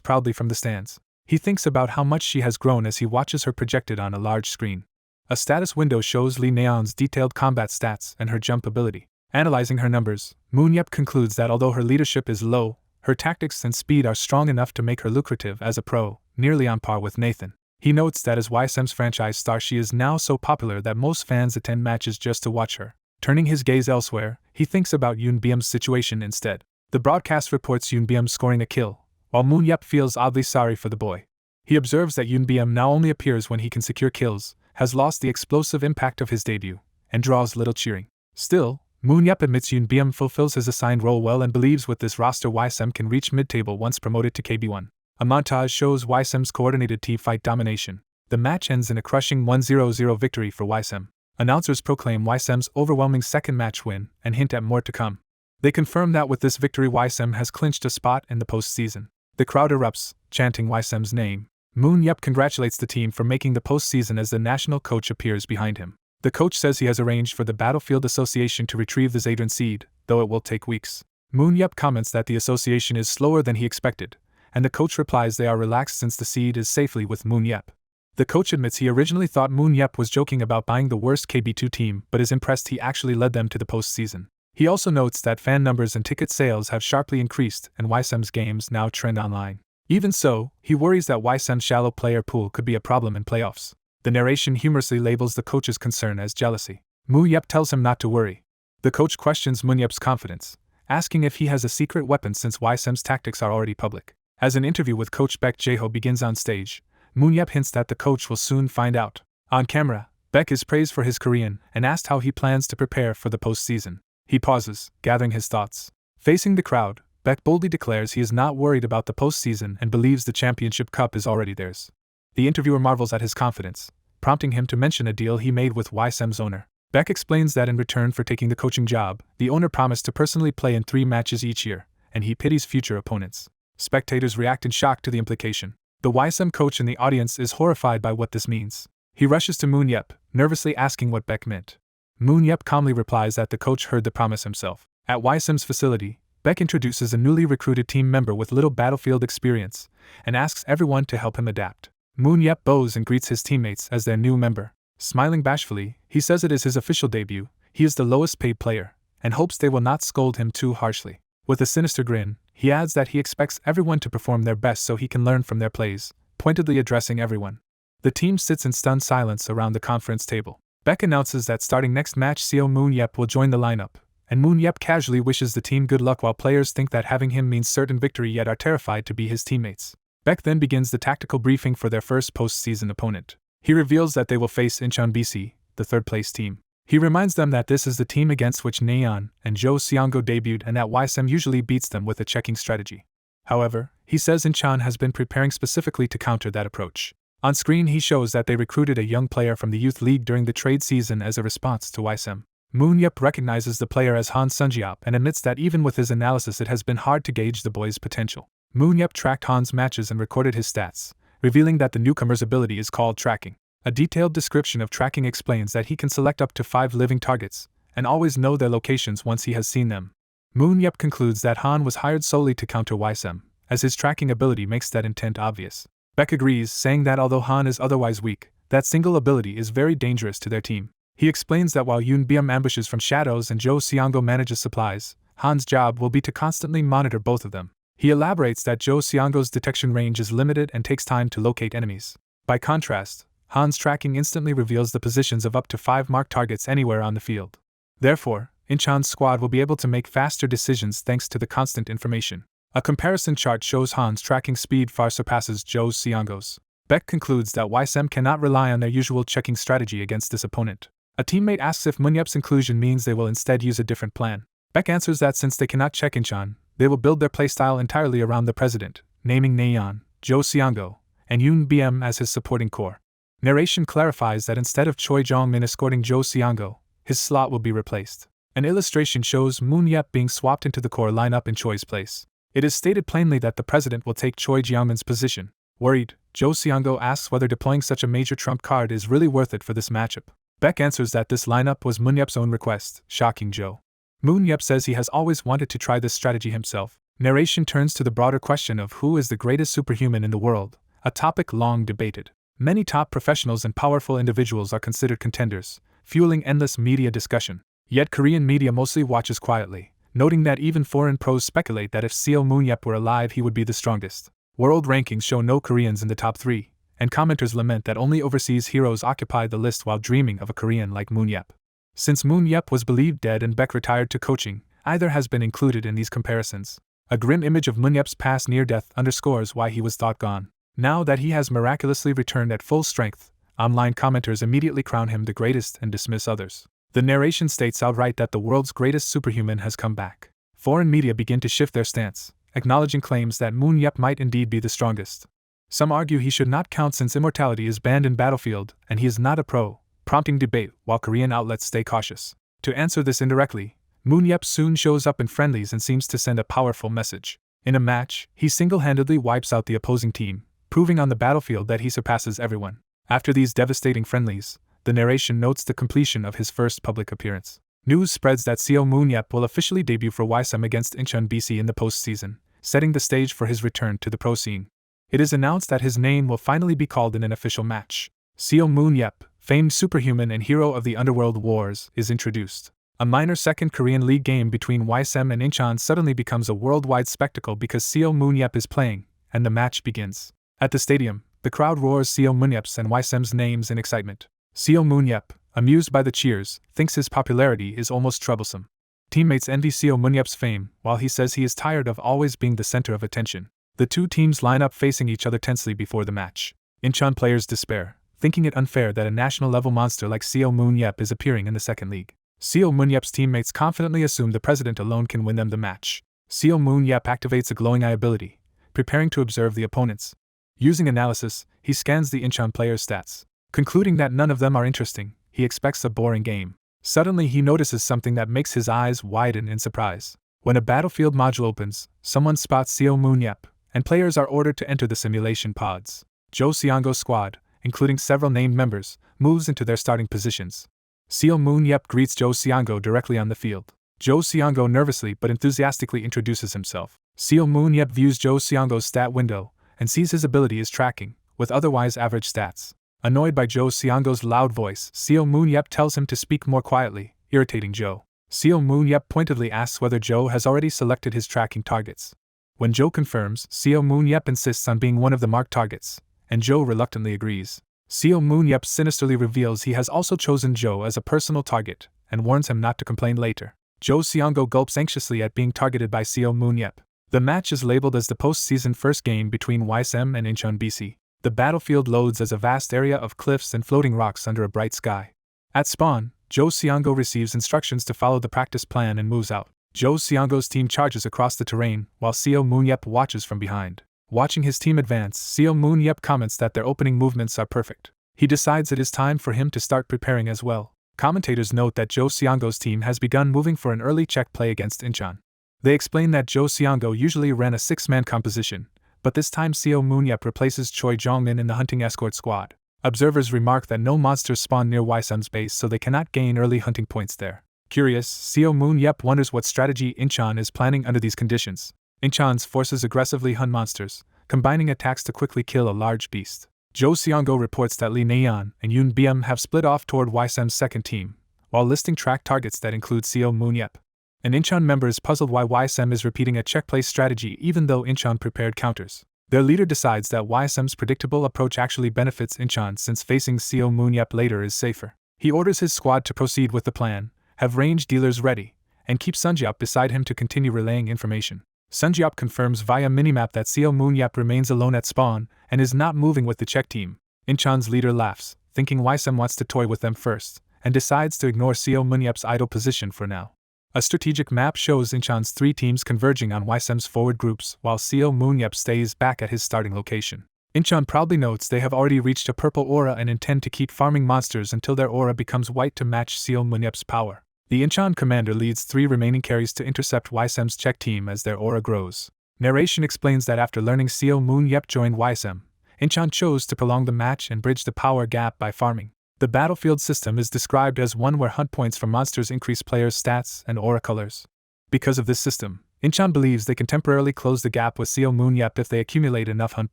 proudly from the stands. He thinks about how much she has grown as he watches her projected on a large screen. A status window shows Lee Neon's detailed combat stats and her jump ability. Analyzing her numbers, Moon Yep concludes that although her leadership is low, her tactics and speed are strong enough to make her lucrative as a pro, nearly on par with Nathan. He notes that as Weissim's franchise star she is now so popular that most fans attend matches just to watch her. Turning his gaze elsewhere, he thinks about Yoon Byum's situation instead. The broadcast reports Yoon Byum scoring a kill, while Moon Yep feels oddly sorry for the boy. He observes that Yoon Byum now only appears when he can secure kills, has lost the explosive impact of his debut, and draws little cheering. Still, Moon Yep admits Yoon Byum fulfills his assigned role well and believes with this roster Weissim can reach mid-table once promoted to KB1. A montage shows Weissim's coordinated team fight domination. The match ends in a crushing 1-0 victory for Weissim. Announcers proclaim Weissim's overwhelming second match win and hint at more to come. They confirm that with this victory Weissim has clinched a spot in the postseason. The crowd erupts, chanting Weissim's name. Moon Yep congratulates the team for making the postseason as the national coach appears behind him. The coach says he has arranged for the Battlefield Association to retrieve the Zadran seed, though it will take weeks. Moon Yep comments that the association is slower than he expected, and the coach replies they are relaxed since the seed is safely with Moon Yep. The coach admits he originally thought Moon Yep was joking about buying the worst KB2 team but is impressed he actually led them to the postseason. He also notes that fan numbers and ticket sales have sharply increased and Weissim's games now trend online. Even so, he worries that Weissim's shallow player pool could be a problem in playoffs. The narration humorously labels the coach's concern as jealousy. Moon Yep tells him not to worry. The coach questions Moon Yep's confidence, asking if he has a secret weapon since Weissim's tactics are already public. As an interview with Coach Beck Jiho begins on stage, Moon Yep hints that the coach will soon find out. On camera, Beck is praised for his Korean and asked how he plans to prepare for the postseason. He pauses, gathering his thoughts. Facing the crowd, Beck boldly declares he is not worried about the postseason and believes the championship cup is already theirs. The interviewer marvels at his confidence, prompting him to mention a deal he made with Weissim's owner. Beck explains that in return for taking the coaching job, the owner promised to personally play in 3 matches each year, and he pities future opponents. Spectators react in shock to the implication. The Weissim coach in the audience is horrified by what this means. He rushes to Moon Yep, nervously asking what Beck meant. Moon Yep calmly replies that the coach heard the promise himself. At Weissim's facility, Beck introduces a newly recruited team member with little battlefield experience and asks everyone to help him adapt. Moon Yep bows and greets his teammates as their new member. Smiling bashfully, he says it is his official debut, he is the lowest paid player, and hopes they will not scold him too harshly. With a sinister grin, he adds that he expects everyone to perform their best so he can learn from their plays, pointedly addressing everyone. The team sits in stunned silence around the conference table. Beck announces that starting next match CO Moon Yep will join the lineup, and Moon Yep casually wishes the team good luck while players think that having him means certain victory yet are terrified to be his teammates. Beck then begins the tactical briefing for their first postseason opponent. He reveals that they will face Incheon BC, the third-place team. He reminds them that this is the team against which Neon and Jo Seongo debuted and that Weissim usually beats them with a checking strategy. However, he says Incheon has been preparing specifically to counter that approach. On screen he shows that they recruited a young player from the youth league during the trade season as a response to Weissim. Moon Yep recognizes the player as Han Sunjiop and admits that even with his analysis it has been hard to gauge the boy's potential. Moon Yep tracked Han's matches and recorded his stats, revealing that the newcomer's ability is called tracking. A detailed description of tracking explains that he can select up to 5 living targets, and always know their locations once he has seen them. Moon Yep concludes that Han was hired solely to counter Weissim, as his tracking ability makes that intent obvious. Beck agrees, saying that although Han is otherwise weak, that single ability is very dangerous to their team. He explains that while Yoon Byum ambushes from shadows and Jo Seongo manages supplies, Han's job will be to constantly monitor both of them. He elaborates that Jo Seongo's detection range is limited and takes time to locate enemies. By contrast, Han's tracking instantly reveals the positions of up to 5 marked targets anywhere on the field. Therefore, Incheon's squad will be able to make faster decisions thanks to the constant information. A comparison chart shows Han's tracking speed far surpasses Jo Seongo's. Beck concludes that Weissim cannot rely on their usual checking strategy against this opponent. A teammate asks if Munyep's inclusion means they will instead use a different plan. Beck answers that since they cannot check Inchan, they will build their playstyle entirely around the president, naming Nayeon, Jo Seongo, and Yoon BM as his supporting core. Narration clarifies that instead of Choi Jong-min escorting Jo Seongo, his slot will be replaced. An illustration shows Moon-yep being swapped into the core lineup in Choi's place. It is stated plainly that the president will take Choi Jeongmin's position. Worried, Jo Seongo asks whether deploying such a major trump card is really worth it for this matchup. Beck answers that this lineup was Moon-yep's own request, shocking Jo. Moon-yep says he has always wanted to try this strategy himself. Narration turns to the broader question of who is the greatest superhuman in the world, a topic long debated. Many top professionals and powerful individuals are considered contenders, fueling endless media discussion. Yet Korean media mostly watches quietly, noting that even foreign pros speculate that if Seo Moon-yep were alive he would be the strongest. World rankings show no Koreans in the top 3, and commenters lament that only overseas heroes occupy the list while dreaming of a Korean like Moon-yep. Since Moon-yep was believed dead and Beck retired to coaching, either has been included in these comparisons. A grim image of Moon-yep's past near-death underscores why he was thought gone. Now that he has miraculously returned at full strength, online commenters immediately crown him the greatest and dismiss others. The narration states outright that the world's greatest superhuman has come back. Foreign media begin to shift their stance, acknowledging claims that Moon-yep might indeed be the strongest. Some argue he should not count since immortality is banned in Battlefield and he is not a pro, prompting debate while Korean outlets stay cautious. To answer this indirectly, Moon-yep soon shows up in friendlies and seems to send a powerful message. In a match, he single-handedly wipes out the opposing team, proving on the battlefield that he surpasses everyone. After these devastating friendlies, the narration notes the completion of his first public appearance. News spreads that Seo Moon-yep will officially debut for Weissim against Incheon BC in the postseason, setting the stage for his return to the pro scene. It is announced that his name will finally be called in an official match. Seo Moon-yep, famed superhuman and hero of the Underworld Wars, is introduced. A minor second Korean League game between Weissim and Incheon suddenly becomes a worldwide spectacle because Seo Moon-yep is playing, and the match begins. At the stadium, the crowd roars Seo Moon-yep's and Weissim's names in excitement. Seo Moon-yep, amused by the cheers, thinks his popularity is almost troublesome. Teammates envy Seo Moon-yep's fame, while he says he is tired of always being the center of attention. The two teams line up facing each other tensely before the match. Incheon players despair, thinking it unfair that a national-level monster like Seo Moon-yep is appearing in the second league. Seo Moon-yep's teammates confidently assume the president alone can win them the match. Seo Moon-yep activates a glowing eye ability, preparing to observe the opponents. Using analysis, he scans the Incheon players' stats. Concluding that none of them are interesting, he expects a boring game. Suddenly he notices something that makes his eyes widen in surprise. When a battlefield module opens, someone spots Seo Moon-yep, and players are ordered to enter the simulation pods. Jo Seongo's squad, including several named members, moves into their starting positions. Seo Moon-yep greets Jo Seongo directly on the field. Jo Seongo nervously but enthusiastically introduces himself. Seo Moon-yep views Jo Seongo's stat window and sees his ability is tracking, with otherwise average stats. Annoyed by Jo Seongo's loud voice, Seo Moon-yep tells him to speak more quietly, irritating Jo. Seo Moon-yep pointedly asks whether Jo has already selected his tracking targets. When Jo confirms, Seo Moon-yep insists on being one of the marked targets, and Jo reluctantly agrees. Seo Moon-yep sinisterly reveals he has also chosen Jo as a personal target, and warns him not to complain later. Jo Seongo gulps anxiously at being targeted by Seo Moon-yep. The match is labeled as the postseason first game between Weissim and Incheon BC. The battlefield loads as a vast area of cliffs and floating rocks under a bright sky. At spawn, Jo Seongo receives instructions to follow the practice plan and moves out. Jo Seongo's team charges across the terrain, while Seo Moon-yep watches from behind. Watching his team advance, Seo Moon-yep comments that their opening movements are perfect. He decides it is time for him to start preparing as well. Commentators note that Jo Seongo's team has begun moving for an early check play against Incheon. They explain that Jo Seongo usually ran a 6-man composition, but this time Seo Moon-yep replaces Choi Jong-min in the hunting escort squad. Observers remark that no monsters spawn near Weissim's base, so they cannot gain early hunting points there. Curious, Seo Moon-yep wonders what strategy Incheon is planning under these conditions. Incheon's forces aggressively hunt monsters, combining attacks to quickly kill a large beast. Jo Seongo reports that Lee Nayeon and Yoon BM have split off toward Weissim's second team, while listing track targets that include Seo Moon-yep. An Incheon member is puzzled why Weissim is repeating a check play strategy even though Incheon prepared counters. Their leader decides that Weissim's predictable approach actually benefits Incheon since facing Seo Moon-yep later is safer. He orders his squad to proceed with the plan, have range dealers ready, and keep Sunjiap beside him to continue relaying information. Sunjiap confirms via minimap that Seo Moon-yep remains alone at spawn and is not moving with the check team. Inchan's leader laughs, thinking Weissim wants to toy with them first, and decides to ignore Seo Munyep's idle position for now. A strategic map shows Inchan's 3 teams converging on Weissim's forward groups while Seo Munyep stays back at his starting location. Inchan proudly notes they have already reached a purple aura and intend to keep farming monsters until their aura becomes white to match Seo Munyep's power. The Inchan commander leads 3 remaining carries to intercept Weissim's check team as their aura grows. Narration explains that after learning Seo Munyep joined Weissim, Inchan chose to prolong the match and bridge the power gap by farming. The battlefield system is described as one where hunt points for monsters increase players' stats and aura colors. Because of this system, Inchan believes they can temporarily close the gap with Seo Munyep if they accumulate enough hunt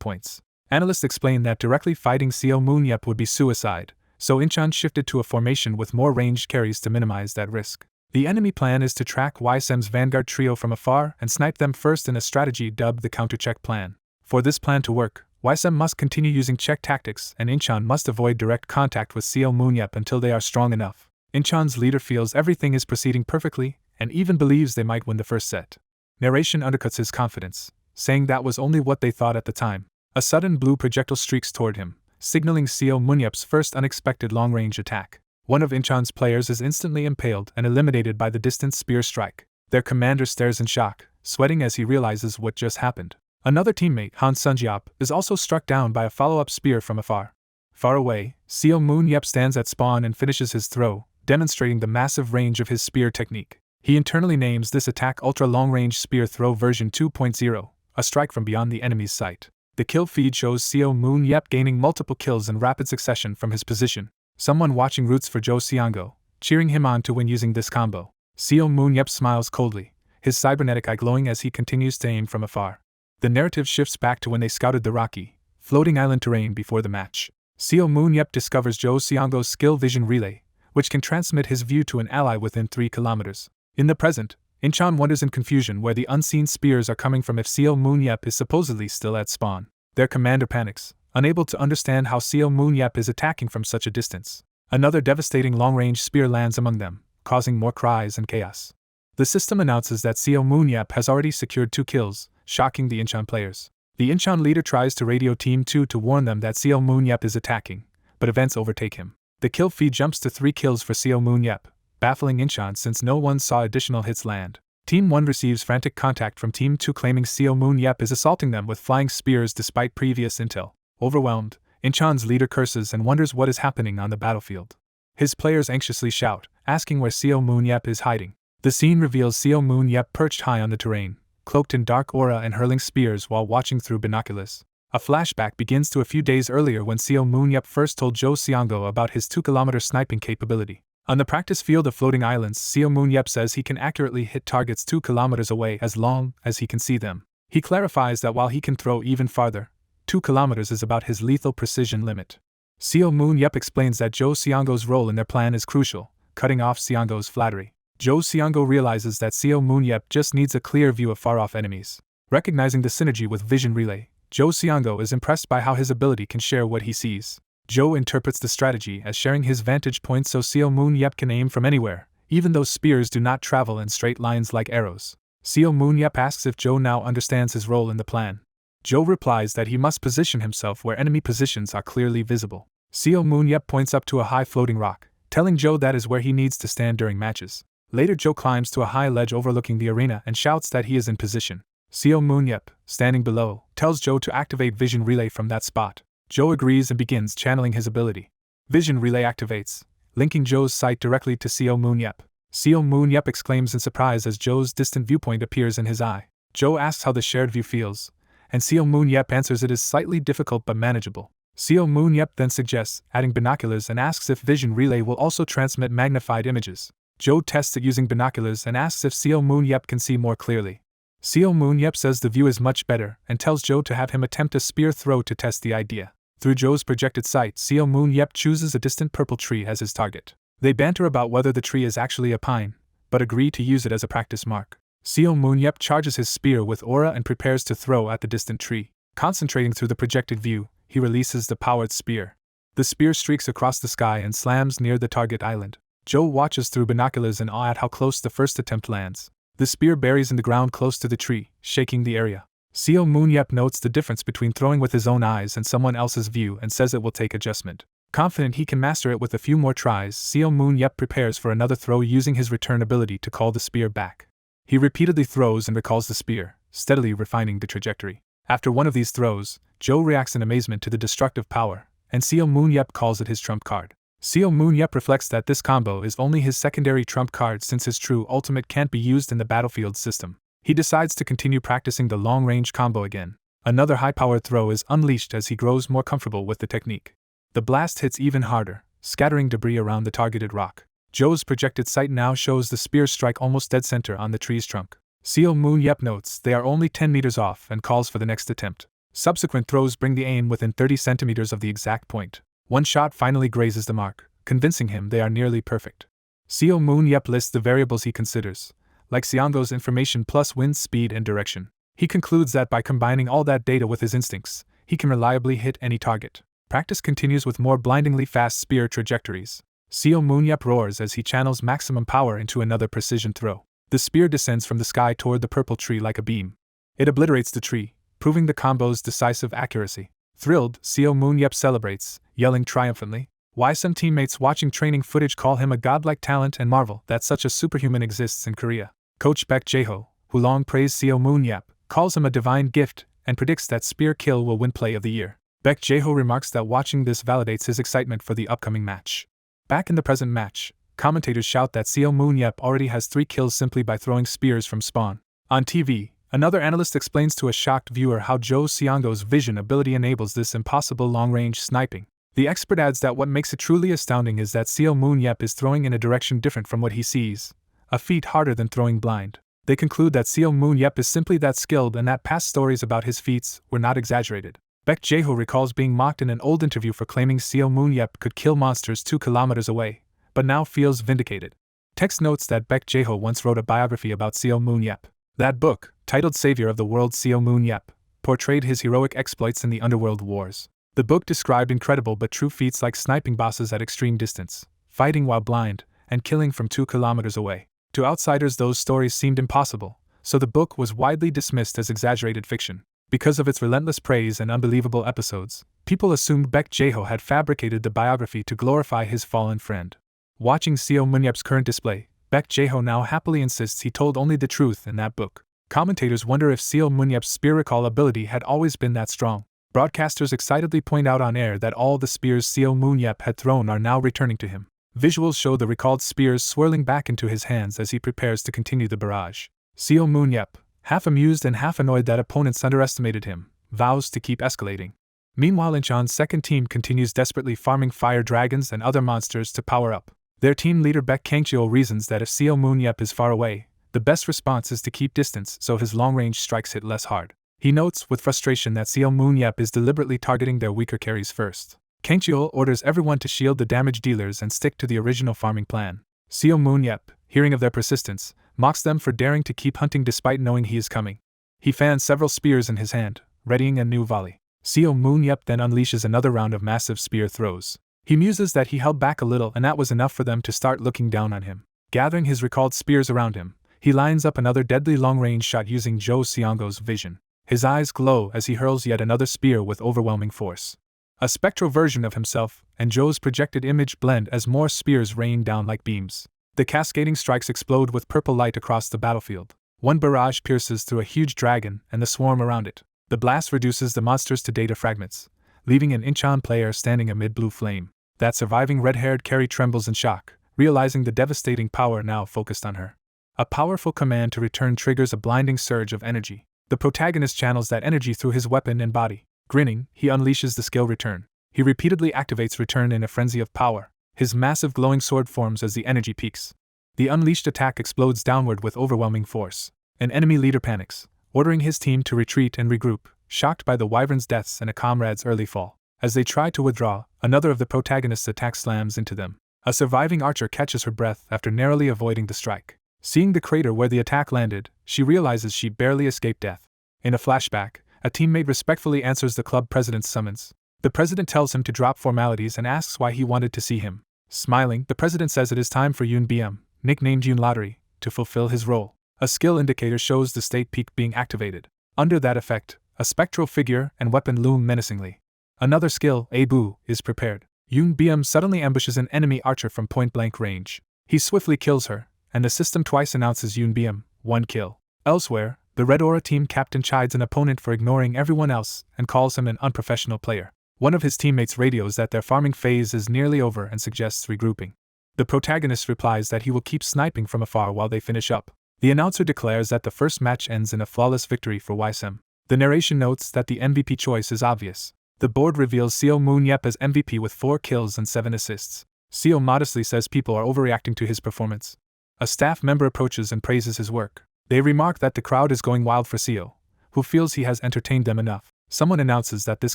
points. Analysts explain that directly fighting Seo Munyep would be suicide, so Inchan shifted to a formation with more ranged carries to minimize that risk. The enemy plan is to track Weissim's vanguard trio from afar and snipe them first in a strategy dubbed the counter-check plan. For this plan to work, Weissim must continue using check tactics and Inchan must avoid direct contact with Seo Munyep until they are strong enough. Inchan's leader feels everything is proceeding perfectly and even believes they might win the first set. Narration undercuts his confidence, saying that was only what they thought at the time. A sudden blue projectile streaks toward him, signaling Seo Munyep's first unexpected long-range attack. One of Inchan's players is instantly impaled and eliminated by the distant spear strike. Their commander stares in shock, sweating as he realizes what just happened. Another teammate, Han Sunjiop, is also struck down by a follow-up spear from afar. Far away, Seo Munyep stands at spawn and finishes his throw, demonstrating the massive range of his spear technique. He internally names this attack Ultra Long Range Spear Throw version 2.0, a strike from beyond the enemy's sight. The kill feed shows Seo Munyep gaining multiple kills in rapid succession from his position. Someone watching roots for Zhou Xianggo, cheering him on to win using this combo. Seo Munyep smiles coldly, his cybernetic eye glowing as he continues to aim from afar. The narrative shifts back to when they scouted the rocky, floating island terrain before the match. Seo Munyep discovers Zhou Xianggo's skill vision relay, which can transmit his view to an ally within 3 kilometers. In the present, Inchan wonders in confusion where the unseen spears are coming from if Seo Munyep is supposedly still at spawn. Their commander panics, unable to understand how Seo Munyep is attacking from such a distance. Another devastating long-range spear lands among them, causing more cries and chaos. The system announces that Seo Munyep has already secured 2 kills, shocking the Inchan players. The Inchan leader tries to radio Team 2 to warn them that Seo Munyep is attacking, but events overtake him. The kill feed jumps to 3 kills for Seo Munyep, baffling Inchan since no one saw additional hits land. Team 1 receives frantic contact from Team 2 claiming Seo Munyep is assaulting them with flying spears despite previous intel. Overwhelmed, Inchan's leader curses and wonders what is happening on the battlefield. His players anxiously shout, asking where Seo Munyep is hiding. The scene reveals Seo Munyep perched high on the terrain, cloaked in dark aura and hurling spears while watching through binoculars. A flashback begins to a few days earlier when Seo Munyep first told Zhou Xianggo about his 2-kilometer sniping capability. On the practice field of floating islands, Seo Munyep says he can accurately hit targets 2 kilometers away as long as he can see them. He clarifies that while he can throw even farther, 2 kilometers is about his lethal precision limit. Seo Munyep explains that Zhou Xianggo's role in their plan is crucial, cutting off Xianggo's flattery. Zhou Xianggo realizes that Seo Munyep just needs a clear view of far-off enemies. Recognizing the synergy with Vision Relay, Zhou Xianggo is impressed by how his ability can share what he sees. Zhou interprets the strategy as sharing his vantage point so Seo Munyep can aim from anywhere, even though spears do not travel in straight lines like arrows. Seo Munyep asks if Zhou now understands his role in the plan. Zhou replies that he must position himself where enemy positions are clearly visible. Seo Munyep points up to a high floating rock, telling Zhou that is where he needs to stand during matches. Later Zhou climbs to a high ledge overlooking the arena and shouts that he is in position. Seo Munyep, standing below, tells Zhou to activate Vision Relay from that spot. Zhou agrees and begins channeling his ability. Vision Relay activates, linking Zhou's sight directly to Seo Munyep. Seo Munyep exclaims in surprise as Zhou's distant viewpoint appears in his eye. Zhou asks how the shared view feels, and Seo Munyep answers it is slightly difficult but manageable. Seo Munyep then suggests adding binoculars and asks if Vision Relay will also transmit magnified images. Zhou tests it using binoculars and asks if Seo Munyep can see more clearly. Seo Munyep says the view is much better and tells Zhou to have him attempt a spear throw to test the idea. Through Zhou's projected sight, Seo Munyep chooses a distant purple tree as his target. They banter about whether the tree is actually a pine, but agree to use it as a practice mark. Seo Munyep charges his spear with aura and prepares to throw at the distant tree. Concentrating through the projected view, he releases the powered spear. The spear streaks across the sky and slams near the target island. Zhou watches through binoculars in awe at how close the first attempt lands. The spear buries in the ground close to the tree, shaking the area. Seo Moon-yep notes the difference between throwing with his own eyes and someone else's view and says it will take adjustment. Confident he can master it with a few more tries, Seo Moon-yep prepares for another throw using his return ability to call the spear back. He repeatedly throws and recalls the spear, steadily refining the trajectory. After one of these throws, Joe reacts in amazement to the destructive power, and Seo Moon-yep calls it his trump card. Seo Moon-yep reflects that this combo is only his secondary trump card since his true ultimate can't be used in the battlefield system. He decides to continue practicing the long-range combo again. Another high-powered throw is unleashed as he grows more comfortable with the technique. The blast hits even harder, scattering debris around the targeted rock. Joe's projected sight now shows the spear strike almost dead center on the tree's trunk. Seo Moon-yep notes they are only 10 meters off and calls for the next attempt. Subsequent throws bring the aim within 30 centimeters of the exact point. One shot finally grazes the mark, convincing him they are nearly perfect. Seo Moon-yep lists the variables he considers, like Seongo's information plus wind speed and direction. He concludes that by combining all that data with his instincts, he can reliably hit any target. Practice continues with more blindingly fast spear trajectories. Seo Moon-yep roars as he channels maximum power into another precision throw. The spear descends from the sky toward the purple tree like a beam. It obliterates the tree, proving the combo's decisive accuracy. Thrilled, Seo Moon-yep celebrates, yelling triumphantly. Weissim teammates watching training footage call him a godlike talent and marvel that such a superhuman exists in Korea. Coach Baek Jiho, who long praised Seo Moon-yep, calls him a divine gift and predicts that Spear Kill will win Play of the Year. Baek Jiho remarks that watching this validates his excitement for the upcoming match. Back in the present match, commentators shout that Seo Moon-yep already has 3 kills simply by throwing spears from spawn. On TV, another analyst explains to a shocked viewer how Joe Seongo's vision ability enables this impossible long-range sniping. The expert adds that what makes it truly astounding is that Seo Moon-yep is throwing in a direction different from what he sees, a feat harder than throwing blind. They conclude that Seo Moon-yep is simply that skilled and that past stories about his feats were not exaggerated. Baek Jiho recalls being mocked in an old interview for claiming Seo Moon-yep could kill monsters 2 kilometers away, but now feels vindicated. Text notes that Baek Jiho once wrote a biography about Seo Moon-yep. That book, titled Savior of the World Seo Moon-yep, portrayed his heroic exploits in the underworld wars. The book described incredible but true feats like sniping bosses at extreme distance, fighting while blind, and killing from 2 kilometers away. To outsiders those stories seemed impossible, so the book was widely dismissed as exaggerated fiction. Because of its relentless praise and unbelievable episodes, people assumed Baek Jiho had fabricated the biography to glorify his fallen friend. Watching Seo Moon-yep's current display, Baek Jiho now happily insists he told only the truth in that book. Commentators wonder if Seo Moon-yep's spear recall ability had always been that strong. Broadcasters excitedly point out on air that all the spears Seo Moon-yep had thrown are now returning to him. Visuals show the recalled spears swirling back into his hands as he prepares to continue the barrage. Seo Moon-yep, half amused and half annoyed that opponents underestimated him, vows to keep escalating. Meanwhile, Incheon's second team continues desperately farming fire dragons and other monsters to power up. Their team leader Baek Kangcheo reasons that if Seo Moon-yep is far away, the best response is to keep distance so his long-range strikes hit less hard. He notes with frustration that Seo Moon-yep is deliberately targeting their weaker carries first. Kangcheo orders everyone to shield the damage dealers and stick to the original farming plan. Seo Moon-yep, hearing of their persistence, mocks them for daring to keep hunting despite knowing he is coming. He fans several spears in his hand, readying a new volley. Seo Moon-yep then unleashes another round of massive spear throws. He muses that he held back a little and that was enough for them to start looking down on him. Gathering his recalled spears around him, he lines up another deadly long-range shot using Joe Seongo's vision. His eyes glow as he hurls yet another spear with overwhelming force. A spectral version of himself and Joe's projected image blend as more spears rain down like beams. The cascading strikes explode with purple light across the battlefield. One barrage pierces through a huge dragon and the swarm around it. The blast reduces the monsters to data fragments, leaving an Incheon player standing amid blue flame. That surviving red-haired Carrie trembles in shock, realizing the devastating power now focused on her. A powerful command to return triggers a blinding surge of energy. The protagonist channels that energy through his weapon and body. Grinning, he unleashes the skill Return. He repeatedly activates Return in a frenzy of power. His massive glowing sword forms as the energy peaks. The unleashed attack explodes downward with overwhelming force. An enemy leader panics, ordering his team to retreat and regroup, shocked by the wyvern's deaths and a comrade's early fall. As they try to withdraw, another of the protagonist's attacks slams into them. A surviving archer catches her breath after narrowly avoiding the strike. Seeing the crater where the attack landed, she realizes she barely escaped death. In a flashback, a teammate respectfully answers the club president's summons. The president tells him to drop formalities and asks why he wanted to see him. Smiling, the president says it is time for Yoon BM, nicknamed Yoon Lottery, to fulfill his role. A skill indicator shows the state peak being activated. Under that effect, a spectral figure and weapon loom menacingly. Another skill, Abu, is prepared. Yoon Byum suddenly ambushes an enemy archer from point-blank range. He swiftly kills her, and the system twice announces Yoon Byum, 1 kill. Elsewhere, the Red Aura team captain chides an opponent for ignoring everyone else and calls him an unprofessional player. One of his teammates radios that their farming phase is nearly over and suggests regrouping. The protagonist replies that he will keep sniping from afar while they finish up. The announcer declares that the first match ends in a flawless victory for Weissim. The narration notes that the MVP choice is obvious. The board reveals Seo Moon-yep as MVP with 4 kills and 7 assists. Seo modestly says people are overreacting to his performance. A staff member approaches and praises his work. They remark that the crowd is going wild for Seo, who feels he has entertained them enough. Someone announces that this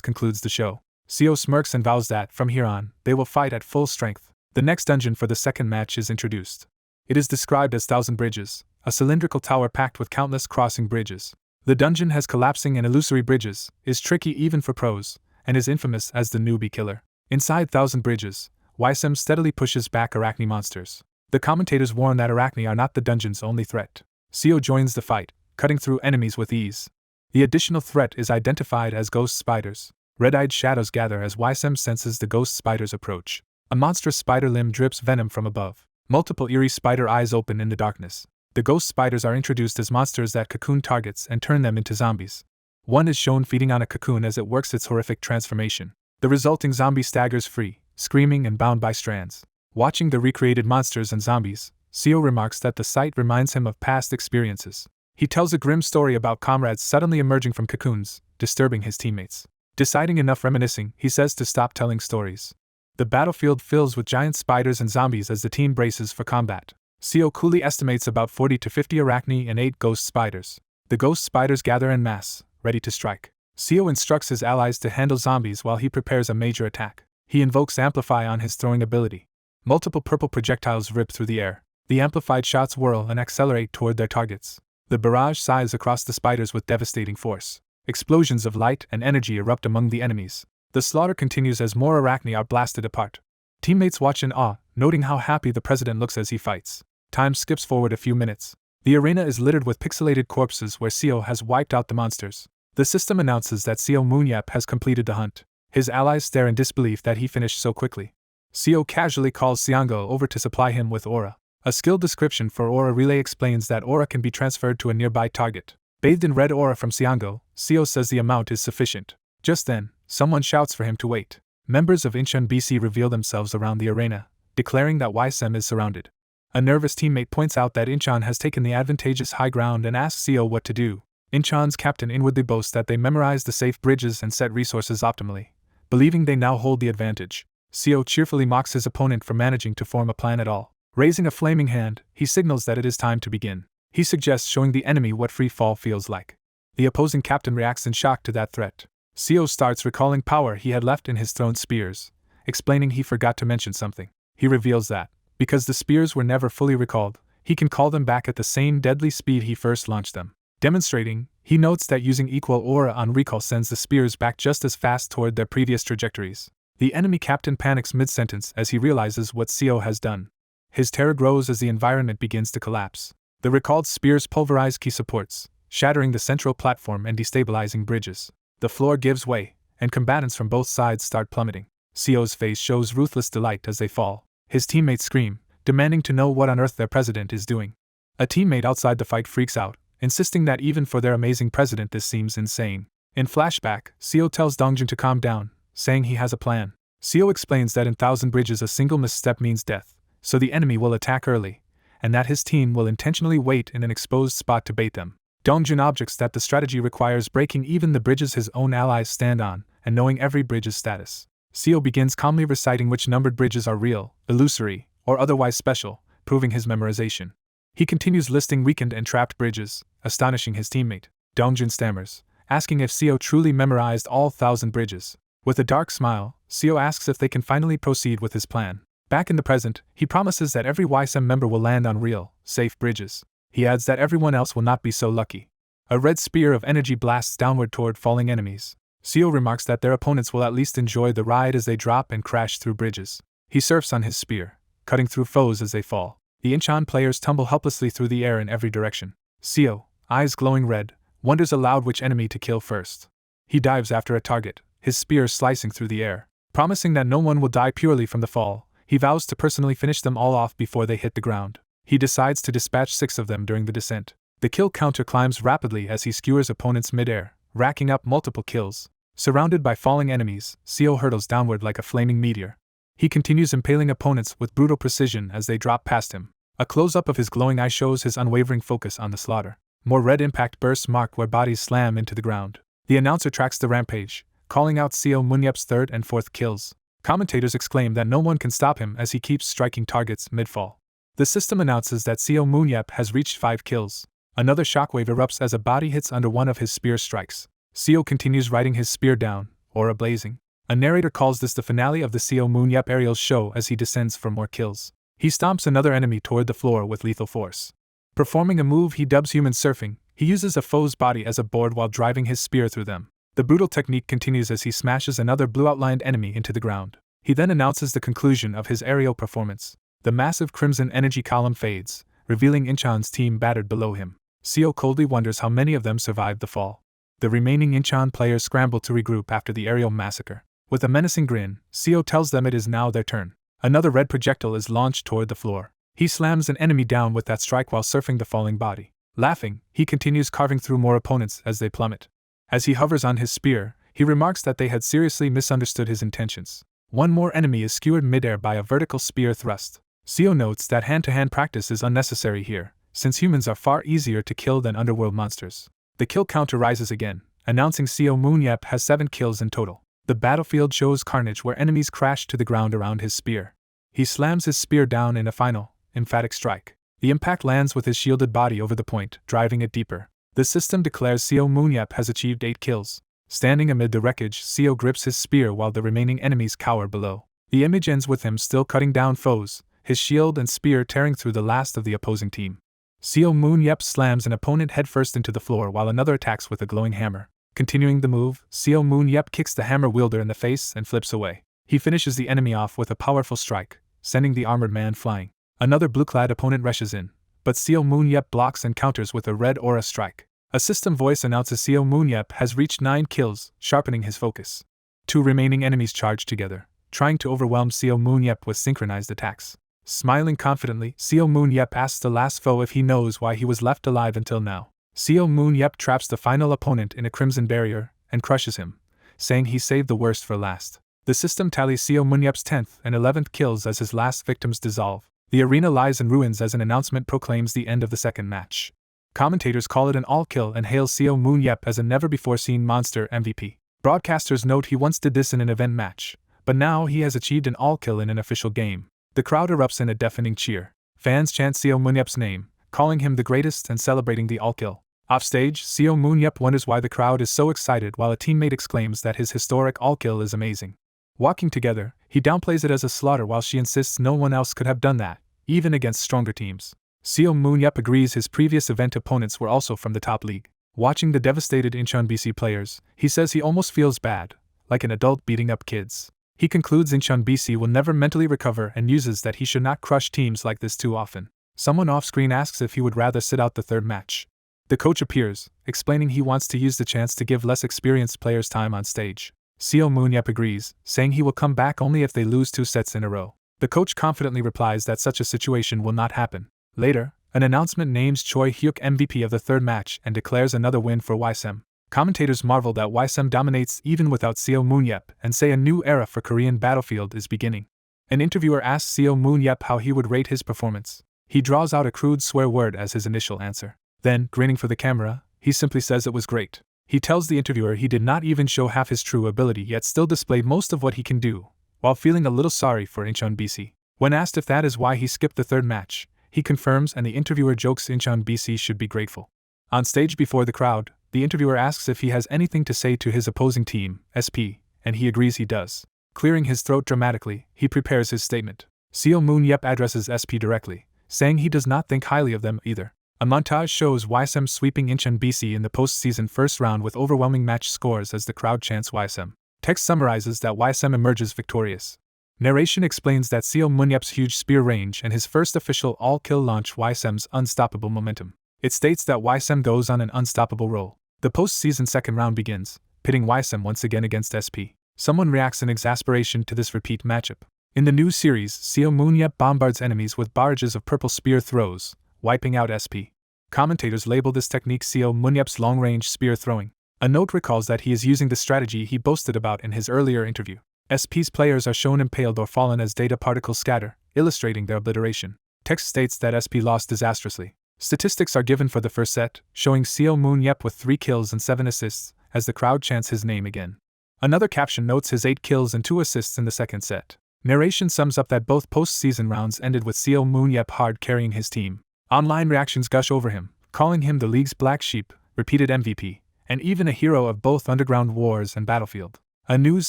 concludes the show. Seo smirks and vows that, from here on, they will fight at full strength. The next dungeon for the second match is introduced. It is described as 1,000 Bridges, a cylindrical tower packed with countless crossing bridges. The dungeon has collapsing and illusory bridges, is tricky even for pros, and is infamous as the newbie killer. Inside 1,000 Bridges, Weissim steadily pushes back Arachne monsters. The commentators warn that Arachne are not the dungeon's only threat. Seo joins the fight, cutting through enemies with ease. The additional threat is identified as ghost spiders. Red-eyed shadows gather as Weissim senses the ghost spiders approach. A monstrous spider limb drips venom from above. Multiple eerie spider eyes open in the darkness. The ghost spiders are introduced as monsters that cocoon targets and turn them into zombies. One is shown feeding on a cocoon as it works its horrific transformation. The resulting zombie staggers free, screaming and bound by strands. Watching the recreated monsters and zombies, Seo remarks that the sight reminds him of past experiences. He tells a grim story about comrades suddenly emerging from cocoons, disturbing his teammates. Deciding enough reminiscing, he says to stop telling stories. The battlefield fills with giant spiders and zombies as the team braces for combat. Seo coolly estimates about 40 to 50 Arachne and 8 ghost spiders. The ghost spiders gather en masse, ready to strike. Seo instructs his allies to handle zombies while he prepares a major attack. He invokes Amplify on his throwing ability. Multiple purple projectiles rip through the air. The amplified shots whirl and accelerate toward their targets. The barrage sighs across the spiders with devastating force. Explosions of light and energy erupt among the enemies. The slaughter continues as more Arachne are blasted apart. Teammates watch in awe, noting how happy the president looks as he fights. Time skips forward a few minutes. The arena is littered with pixelated corpses where Seo has wiped out the monsters. The system announces that Seo Moon-yep has completed the hunt. His allies stare in disbelief that he finished so quickly. Seo casually calls Seongo over to supply him with aura. A skill description for aura relay explains that aura can be transferred to a nearby target. Bathed in red aura from Seongo, Seo says the amount is sufficient. Just then, someone shouts for him to wait. Members of Incheon BC reveal themselves around the arena, declaring that Weissim is surrounded. A nervous teammate points out that Incheon has taken the advantageous high ground and asks Seo what to do. Incheon's captain inwardly boasts that they memorized the safe bridges and set resources optimally, believing they now hold the advantage. Seo cheerfully mocks his opponent for managing to form a plan at all. Raising a flaming hand, he signals that it is time to begin. He suggests showing the enemy what free fall feels like. The opposing captain reacts in shock to that threat. Seo starts recalling power he had left in his thrown spears, explaining he forgot to mention something. He reveals that, because the spears were never fully recalled, he can call them back at the same deadly speed he first launched them. Demonstrating, he notes that using equal aura on recall sends the spears back just as fast toward their previous trajectories. The enemy captain panics mid-sentence as he realizes what Seo has done. His terror grows as the environment begins to collapse. The recalled spears pulverize key supports, shattering the central platform and destabilizing bridges. The floor gives way, and combatants from both sides start plummeting. Seo's face shows ruthless delight as they fall. His teammates scream, demanding to know what on earth their president is doing. A teammate outside the fight freaks out, insisting that even for their amazing president this seems insane. In flashback, Seo tells Dongjun to calm down, saying he has a plan. Seo explains that in 1,000 Bridges a single misstep means death, so the enemy will attack early, and that his team will intentionally wait in an exposed spot to bait them. Dongjun objects that the strategy requires breaking even the bridges his own allies stand on, and knowing every bridge's status. Seo begins calmly reciting which numbered bridges are real, illusory, or otherwise special, proving his memorization. He continues listing weakened and trapped bridges, astonishing his teammate. Dongjun stammers, asking if Seo truly memorized all 1,000 bridges. With a dark smile, Seo asks if they can finally proceed with his plan. Back in the present, he promises that every Weissim member will land on real, safe bridges. He adds that everyone else will not be so lucky. A red spear of energy blasts downward toward falling enemies. Seo remarks that their opponents will at least enjoy the ride as they drop and crash through bridges. He surfs on his spear, cutting through foes as they fall. The Incheon players tumble helplessly through the air in every direction. Seo, eyes glowing red, wonders aloud which enemy to kill first. He dives after a target, his spear slicing through the air. Promising that no one will die purely from the fall, he vows to personally finish them all off before they hit the ground. He decides to dispatch 6 of them during the descent. The kill counter climbs rapidly as he skewers opponents mid-air, racking up multiple kills. Surrounded by falling enemies, Jiho hurtles downward like a flaming meteor. He continues impaling opponents with brutal precision as they drop past him. A close-up of his glowing eye shows his unwavering focus on the slaughter. More red impact bursts mark where bodies slam into the ground. The announcer tracks the rampage, calling out Superhuman's 3rd and 4th kills. Commentators exclaim that no one can stop him as he keeps striking targets mid-fall. The system announces that Superhuman has reached 5 kills. Another shockwave erupts as a body hits under one of his spear strikes. Jiho continues riding his spear down, aura blazing. A narrator calls this the finale of the Superhuman aerial show as he descends for more kills. He stomps another enemy toward the floor with lethal force. Performing a move he dubs human surfing, he uses a foe's body as a board while driving his spear through them. The brutal technique continues as he smashes another blue-outlined enemy into the ground. He then announces the conclusion of his aerial performance. The massive crimson energy column fades, revealing Incheon's team battered below him. Jiho coldly wonders how many of them survived the fall. The remaining Incheon players scramble to regroup after the aerial massacre. With a menacing grin, Jiho tells them it is now their turn. Another red projectile is launched toward the floor. He slams an enemy down with that strike while surfing the falling body. Laughing, he continues carving through more opponents as they plummet. As he hovers on his spear, he remarks that they had seriously misunderstood his intentions. One more enemy is skewered midair by a vertical spear thrust. Jiho notes that hand-to-hand practice is unnecessary here, since humans are far easier to kill than underworld monsters. The kill counter rises again, announcing Superhuman has 7 kills in total. The battlefield shows carnage where enemies crash to the ground around his spear. He slams his spear down in a final, emphatic strike. The impact lands with his shielded body over the point, driving it deeper. The system declares Superhuman has achieved 8 kills. Standing amid the wreckage, Jiho grips his spear while the remaining enemies cower below. The image ends with him still cutting down foes, his shield and spear tearing through the last of the opposing team. Superhuman slams an opponent headfirst into the floor while another attacks with a glowing hammer. Continuing the move, Superhuman kicks the hammer wielder in the face and flips away. He finishes the enemy off with a powerful strike, sending the armored man flying. Another blue-clad opponent rushes in, but Superhuman blocks and counters with a red aura strike. A system voice announces Superhuman has reached 9 kills, sharpening his focus. 2 remaining enemies charge together, trying to overwhelm Superhuman with synchronized attacks. Smiling confidently, Superhuman asks the last foe if he knows why he was left alive until now. Superhuman traps the final opponent in a crimson barrier and crushes him, saying he saved the worst for last. The system tallies Superhuman's 10th and 11th kills as his last victims dissolve. The arena lies in ruins as an announcement proclaims the end of the second match. Commentators call it an all-kill and hail Superhuman as a never-before-seen monster MVP. Broadcasters note he once did this in an event match, but now he has achieved an all-kill in an official game. The crowd erupts in a deafening cheer. Fans chant Superhuman's name, calling him the greatest and celebrating the all-kill. Offstage, Superhuman wonders why the crowd is so excited while a teammate exclaims that his historic all-kill is amazing. Walking together, he downplays it as a slaughter while she insists no one else could have done that, even against stronger teams. Superhuman agrees his previous event opponents were also from the top league. Watching the devastated Incheon BC players, he says he almost feels bad, like an adult beating up kids. He concludes Incheon BC will never mentally recover and uses that he should not crush teams like this too often. Someone off-screen asks if he would rather sit out the third match. The coach appears, explaining he wants to use the chance to give less experienced players time on stage. Superhuman agrees, saying he will come back only if they lose 2 sets in a row. The coach confidently replies that such a situation will not happen. Later, an announcement names Choy Huk MVP of the third match and declares another win for Weissim. Commentators marvel that Weissim dominates even without Superhuman and say a new era for Korean Battlefield is beginning. An interviewer asks Superhuman how he would rate his performance. He draws out a crude swear word as his initial answer. Then, grinning for the camera, he simply says it was great. He tells the interviewer he did not even show half his true ability yet still displayed most of what he can do, while feeling a little sorry for Incheon BC. When asked if that is why he skipped the third match, he confirms and the interviewer jokes Incheon BC should be grateful. On stage before the crowd, the interviewer asks if he has anything to say to his opposing team, SP, and he agrees he does. Clearing his throat dramatically, he prepares his statement. Superhuman addresses SP directly, saying he does not think highly of them either. A montage shows Weissim sweeping Incheon BC in the postseason first round with overwhelming match scores as the crowd chants Weissim. Text summarizes that Weissim emerges victorious. Narration explains that Superhuman's huge spear range and his first official all-kill launch Weissim's unstoppable momentum. It states that Weissim goes on an unstoppable roll. The post-season second round begins, pitting Weissim once again against SP. Someone reacts in exasperation to this repeat matchup. In the new series, Seo Moon-yep bombards enemies with barrages of purple spear throws, wiping out SP. Commentators label this technique Seo Moon-yep's long-range spear throwing. A note recalls that he is using the strategy he boasted about in his earlier interview. SP's players are shown impaled or fallen as data particles scatter, illustrating their obliteration. Text states that SP lost disastrously. Statistics are given for the first set, showing Seo Moon-yep with 3 kills and 7 assists, as the crowd chants his name again. Another caption notes his 8 kills and 2 assists in the second set. Narration sums up that both post-season rounds ended with Seo Moon-yep hard carrying his team. Online reactions gush over him, calling him the league's black sheep, repeated MVP, and even a hero of both Underground Wars and Battlefield. A news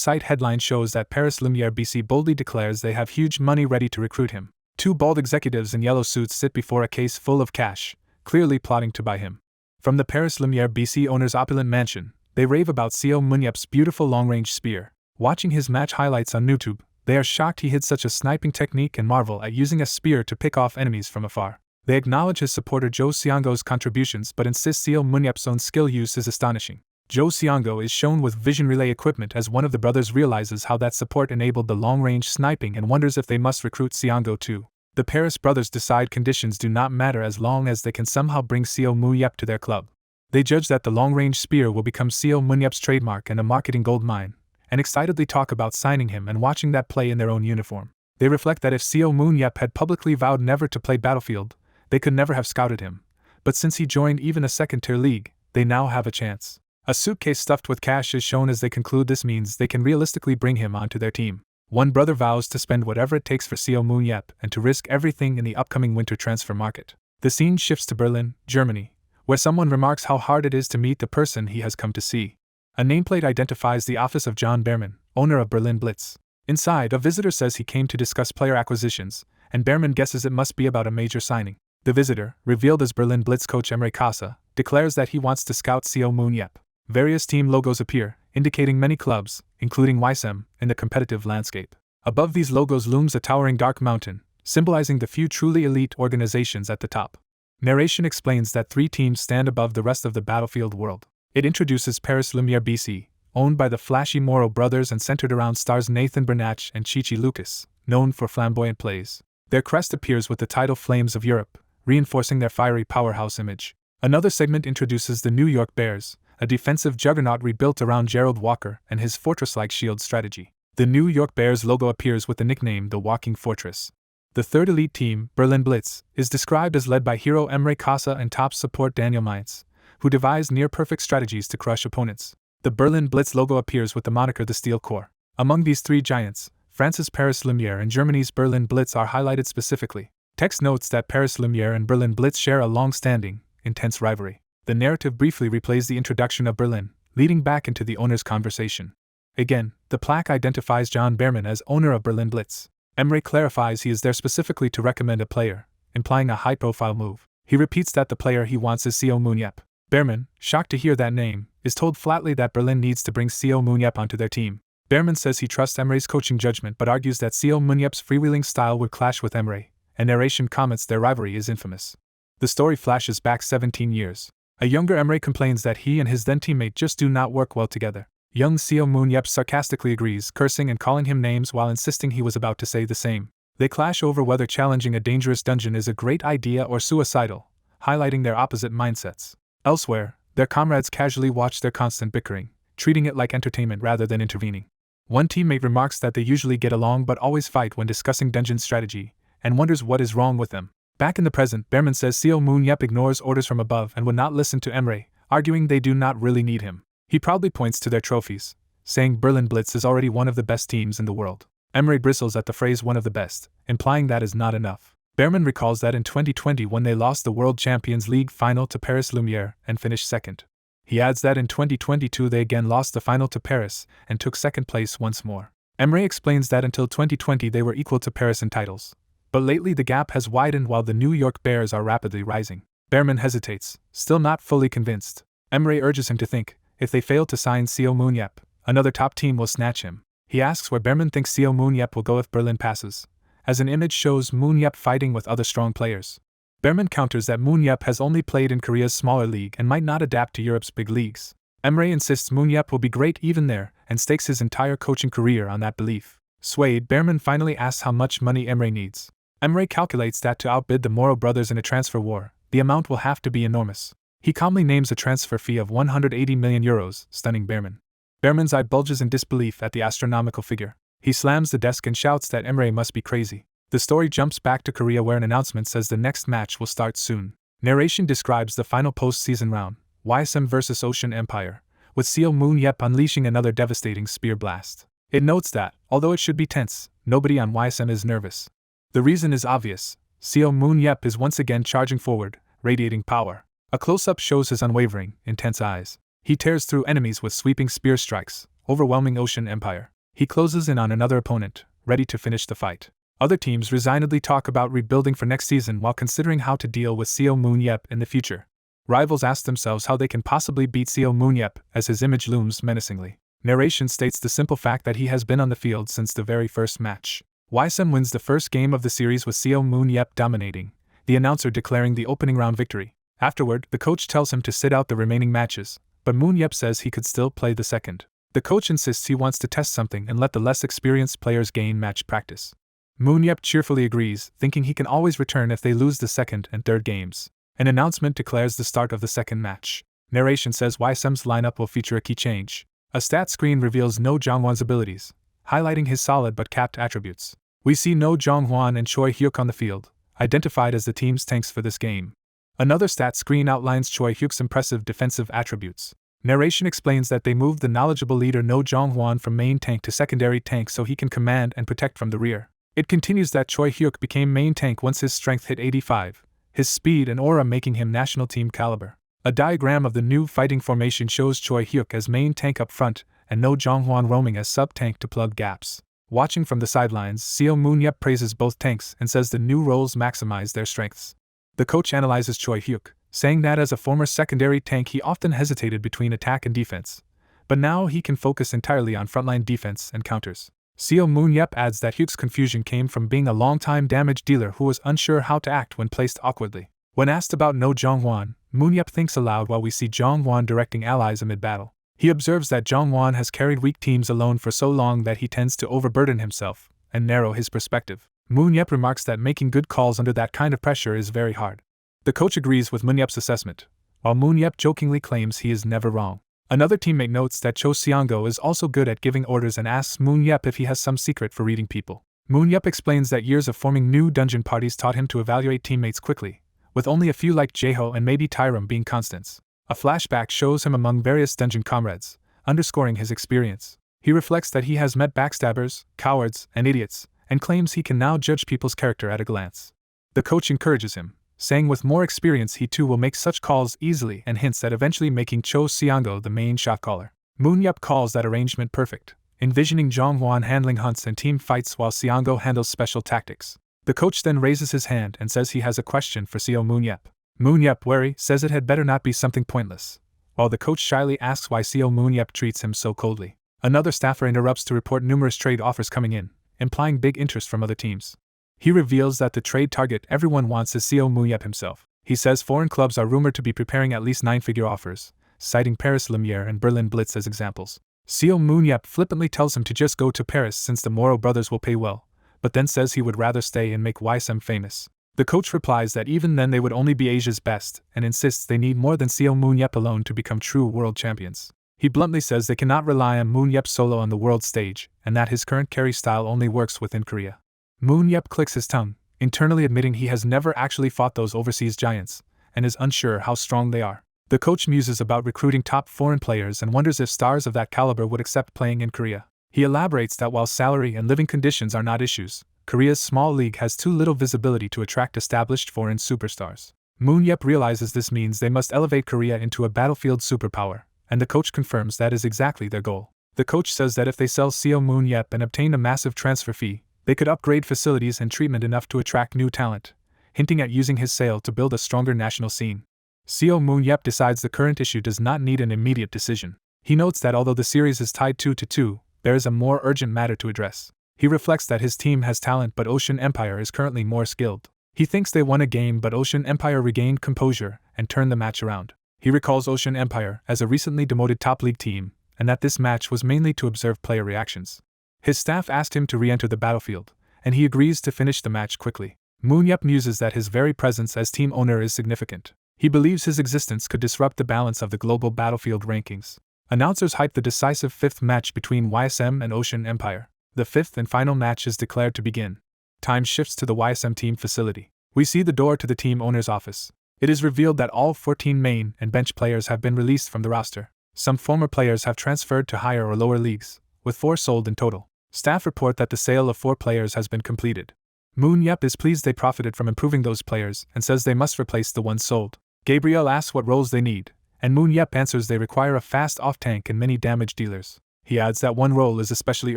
site headline shows that Paris Lumiere BC boldly declares they have huge money ready to recruit him. 2 bald executives in yellow suits sit before a case full of cash, clearly plotting to buy him. From the Paris Lumiere BC owner's opulent mansion, they rave about Seo Moon-yep's beautiful long-range spear. Watching his match highlights on YouTube, they are shocked he hid such a sniping technique and marvel at using a spear to pick off enemies from afar. They acknowledge his supporter Zhou Xianggo's contributions but insist Seo Moon-yep's own skill use is astonishing. Zhou Xianggo is shown with vision relay equipment as one of the brothers realizes how that support enabled the long-range sniping and wonders if they must recruit Xianggo too. The Paris brothers decide conditions do not matter as long as they can somehow bring Seo Moon-yep to their club. They judge that the long-range spear will become Seo Moon-yep's trademark and a marketing goldmine, and excitedly talk about signing him and watching that play in their own uniform. They reflect that if Seo Moon-yep had publicly vowed never to play Battlefield, they could never have scouted him, but since he joined even a second-tier league, they now have a chance. A suitcase stuffed with cash is shown as they conclude this means they can realistically bring him onto their team. One brother vows to spend whatever it takes for Seo Moon-yep and to risk everything in the upcoming winter transfer market. The scene shifts to Berlin, Germany, where someone remarks how hard it is to meet the person he has come to see. A nameplate identifies the office of John Behrman, owner of Berlin Blitz. Inside, a visitor says he came to discuss player acquisitions, and Behrman guesses it must be about a major signing. The visitor, revealed as Berlin Blitz coach Emre Casa, declares that he wants to scout Seo Moon-yep. Various team logos appear, indicating many clubs, including Weissim, in the competitive landscape. Above these logos looms a towering dark mountain, symbolizing the few truly elite organizations at the top. Narration explains that 3 teams stand above the rest of the Battlefield world. It introduces Paris Lumiere BC, owned by the flashy Moro brothers and centered around stars Nathan Bernach and Chichi Lucas, known for flamboyant plays. Their crest appears with the title Flames of Europe, reinforcing their fiery powerhouse image. Another segment introduces the New York Bears, a defensive juggernaut rebuilt around Gerald Walker and his fortress-like shield strategy. The New York Bears logo appears with the nickname The Walking Fortress. The third elite team, Berlin Blitz, is described as led by hero Emre Casa and top support Daniel Mainz, who devise near-perfect strategies to crush opponents. The Berlin Blitz logo appears with the moniker The Steel Corps. Among these 3 giants, France's Paris Lumiere and Germany's Berlin Blitz are highlighted specifically. Text notes that Paris Lumiere and Berlin Blitz share a long-standing, intense rivalry. The narrative briefly replays the introduction of Berlin, leading back into the owner's conversation. Again, the plaque identifies John Behrman as owner of Berlin Blitz. Emre clarifies he is there specifically to recommend a player, implying a high-profile move. He repeats that the player he wants is Seo Moon-yep. Behrman, shocked to hear that name, is told flatly that Berlin needs to bring Seo Moon-yep onto their team. Behrman says he trusts Emre's coaching judgment but argues that Seo Moon-yep's freewheeling style would clash with Emre, and narration comments their rivalry is infamous. The story flashes back 17 years. A younger Emre complains that he and his then teammate just do not work well together. Young Seo Moon-yep sarcastically agrees, cursing and calling him names while insisting he was about to say the same. They clash over whether challenging a dangerous dungeon is a great idea or suicidal, highlighting their opposite mindsets. Elsewhere, their comrades casually watch their constant bickering, treating it like entertainment rather than intervening. One teammate remarks that they usually get along but always fight when discussing dungeon strategy, and wonders what is wrong with them. Back in the present, Behrman says Seo Moon-yep ignores orders from above and would not listen to Emre, arguing they do not really need him. He proudly points to their trophies, saying Berlin Blitz is already one of the best teams in the world. Emre bristles at the phrase one of the best, implying that is not enough. Behrman recalls that in 2020 when they lost the World Champions League final to Paris Lumiere and finished second. He adds that in 2022 they again lost the final to Paris and took second place once more. Emre explains that until 2020 they were equal to Paris in titles, but lately the gap has widened while the New York Bears are rapidly rising. Behrman hesitates, still not fully convinced. Emre urges him to think, if they fail to sign Seo Moon-yep, another top team will snatch him. He asks where Behrman thinks Seo Moon-yep will go if Berlin passes, as an image shows Moon-yep fighting with other strong players. Behrman counters that Moon Yep has only played in Korea's smaller league and might not adapt to Europe's big leagues. Emre insists Moon Yep will be great even there and stakes his entire coaching career on that belief. Swayed, Behrman finally asks how much money Emre needs. Emre calculates that to outbid the Moro brothers in a transfer war, the amount will have to be enormous. He calmly names a transfer fee of 180 million euros, stunning Behrman. Behrman's eye bulges in disbelief at the astronomical figure. He slams the desk and shouts that Emre must be crazy. The story jumps back to Korea where an announcement says the next match will start soon. Narration describes the final post-season round, Weissim vs Ocean Empire, with Seo Moon Yep unleashing another devastating spear blast. It notes that, although it should be tense, nobody on Weissim is nervous. The reason is obvious. Seo Moon Yep is once again charging forward, radiating power. A close-up shows his unwavering, intense eyes. He tears through enemies with sweeping spear strikes, overwhelming Ocean Empire. He closes in on another opponent, ready to finish the fight. Other teams resignedly talk about rebuilding for next season while considering how to deal with Seo Moon Yep in the future. Rivals ask themselves how they can possibly beat Seo Moon Yep as his image looms menacingly. Narration states the simple fact that he has been on the field since the very first match. Weissim wins the first game of the series with Seo Moon Yep dominating, the announcer declaring the opening round victory. Afterward, the coach tells him to sit out the remaining matches, but Moon Yep says he could still play the second. The coach insists he wants to test something and let the less experienced players gain match practice. Moon Yep cheerfully agrees, thinking he can always return if they lose the second and third games. An announcement declares the start of the second match. Narration says Weisim's lineup will feature a key change. A stat screen reveals No Jong-hwan's abilities, highlighting his solid but capped attributes. We see No Jong-hwan and Choy Huk on the field, identified as the team's tanks for this game. Another stat screen outlines Choy Huk's impressive defensive attributes. Narration explains that they moved the knowledgeable leader No Jong-hwan from main tank to secondary tank so he can command and protect from the rear. It continues that Choy Huk became main tank once his strength hit 85, his speed and aura making him national team caliber. A diagram of the new fighting formation shows Choy Huk as main tank up front and No Jong-hwan roaming as sub-tank to plug gaps. Watching from the sidelines, Seo Moon Yep praises both tanks and says the new roles maximize their strengths. The coach analyzes Choy Huk, saying that as a former secondary tank he often hesitated between attack and defense, but now he can focus entirely on frontline defense and counters. Seo Moon Yep adds that Huk's confusion came from being a long-time damage dealer who was unsure how to act when placed awkwardly. When asked about No Jong-hwan, Moon Yep thinks aloud while we see Jong-hwan directing allies amid battle. He observes that Jong-hwan has carried weak teams alone for so long that he tends to overburden himself and narrow his perspective. Moon Yep remarks that making good calls under that kind of pressure is very hard. The coach agrees with Moon Yep's assessment, while Moon Yep jokingly claims he is never wrong. Another teammate notes that Cho Seongo is also good at giving orders and asks Moon Yep if he has some secret for reading people. Moon Yep explains that years of forming new dungeon parties taught him to evaluate teammates quickly, with only a few like Jiho and maybe Tyram being constants. A flashback shows him among various dungeon comrades, underscoring his experience. He reflects that he has met backstabbers, cowards, and idiots, and claims he can now judge people's character at a glance. The coach encourages him, saying with more experience he too will make such calls easily and hints at eventually making Cho Seongo the main shot caller. Moon Yep calls that arrangement perfect, envisioning Jong-hwan handling hunts and team fights while Seongo handles special tactics. The coach then raises his hand and says he has a question for Seo Moon Yep. Moon Yep, wary, says it had better not be something pointless, while the coach shyly asks why Seo Moon Yep treats him so coldly. Another staffer interrupts to report numerous trade offers coming in, implying big interest from other teams. He reveals that the trade target everyone wants is Seo Moon Yep himself. He says foreign clubs are rumored to be preparing at least 9-figure offers, citing Paris Lumiere and Berlin Blitz as examples. Seo Moon Yep flippantly tells him to just go to Paris since the Moro brothers will pay well, but then says he would rather stay and make Weissim famous. The coach replies that even then they would only be Asia's best and insists they need more than Seo Moon Yep alone to become true world champions. He bluntly says they cannot rely on Moon Yep solo on the world stage and that his current carry style only works within Korea. Moon Yep clicks his tongue, internally admitting he has never actually fought those overseas giants and is unsure how strong they are. The coach muses about recruiting top foreign players and wonders if stars of that caliber would accept playing in Korea. He elaborates that while salary and living conditions are not issues, Korea's small league has too little visibility to attract established foreign superstars. Moon Yep realizes this means they must elevate Korea into a battlefield superpower, and the coach confirms that is exactly their goal. The coach says that if they sell Seo Moon Yep and obtain a massive transfer fee, they could upgrade facilities and treatment enough to attract new talent, hinting at using his sale to build a stronger national scene. Seo Moon Yep decides the current issue does not need an immediate decision. He notes that although the series is tied 2-2, there is a more urgent matter to address. He reflects that his team has talent but Ocean Empire is currently more skilled. He thinks they won a game, but Ocean Empire regained composure and turned the match around. He recalls Ocean Empire as a recently demoted top league team, and that this match was mainly to observe player reactions. His staff asked him to re-enter the battlefield, and he agrees to finish the match quickly. Moon-Yup muses that his very presence as team owner is significant. He believes his existence could disrupt the balance of the global battlefield rankings. Announcers hype the decisive fifth match between Weissim and Ocean Empire. The fifth and final match is declared to begin. Time shifts to the Weissim team facility. We see the door to the team owner's office. It is revealed that all 14 main and bench players have been released from the roster. Some former players have transferred to higher or lower leagues, with 4 sold in total. Staff report that the sale of 4 players has been completed. Moon-Yup is pleased they profited from improving those players and says they must replace the ones sold. Gabriel asks what roles they need, and Moon-Yup answers they require a fast off-tank and many damage dealers. He adds that one role is especially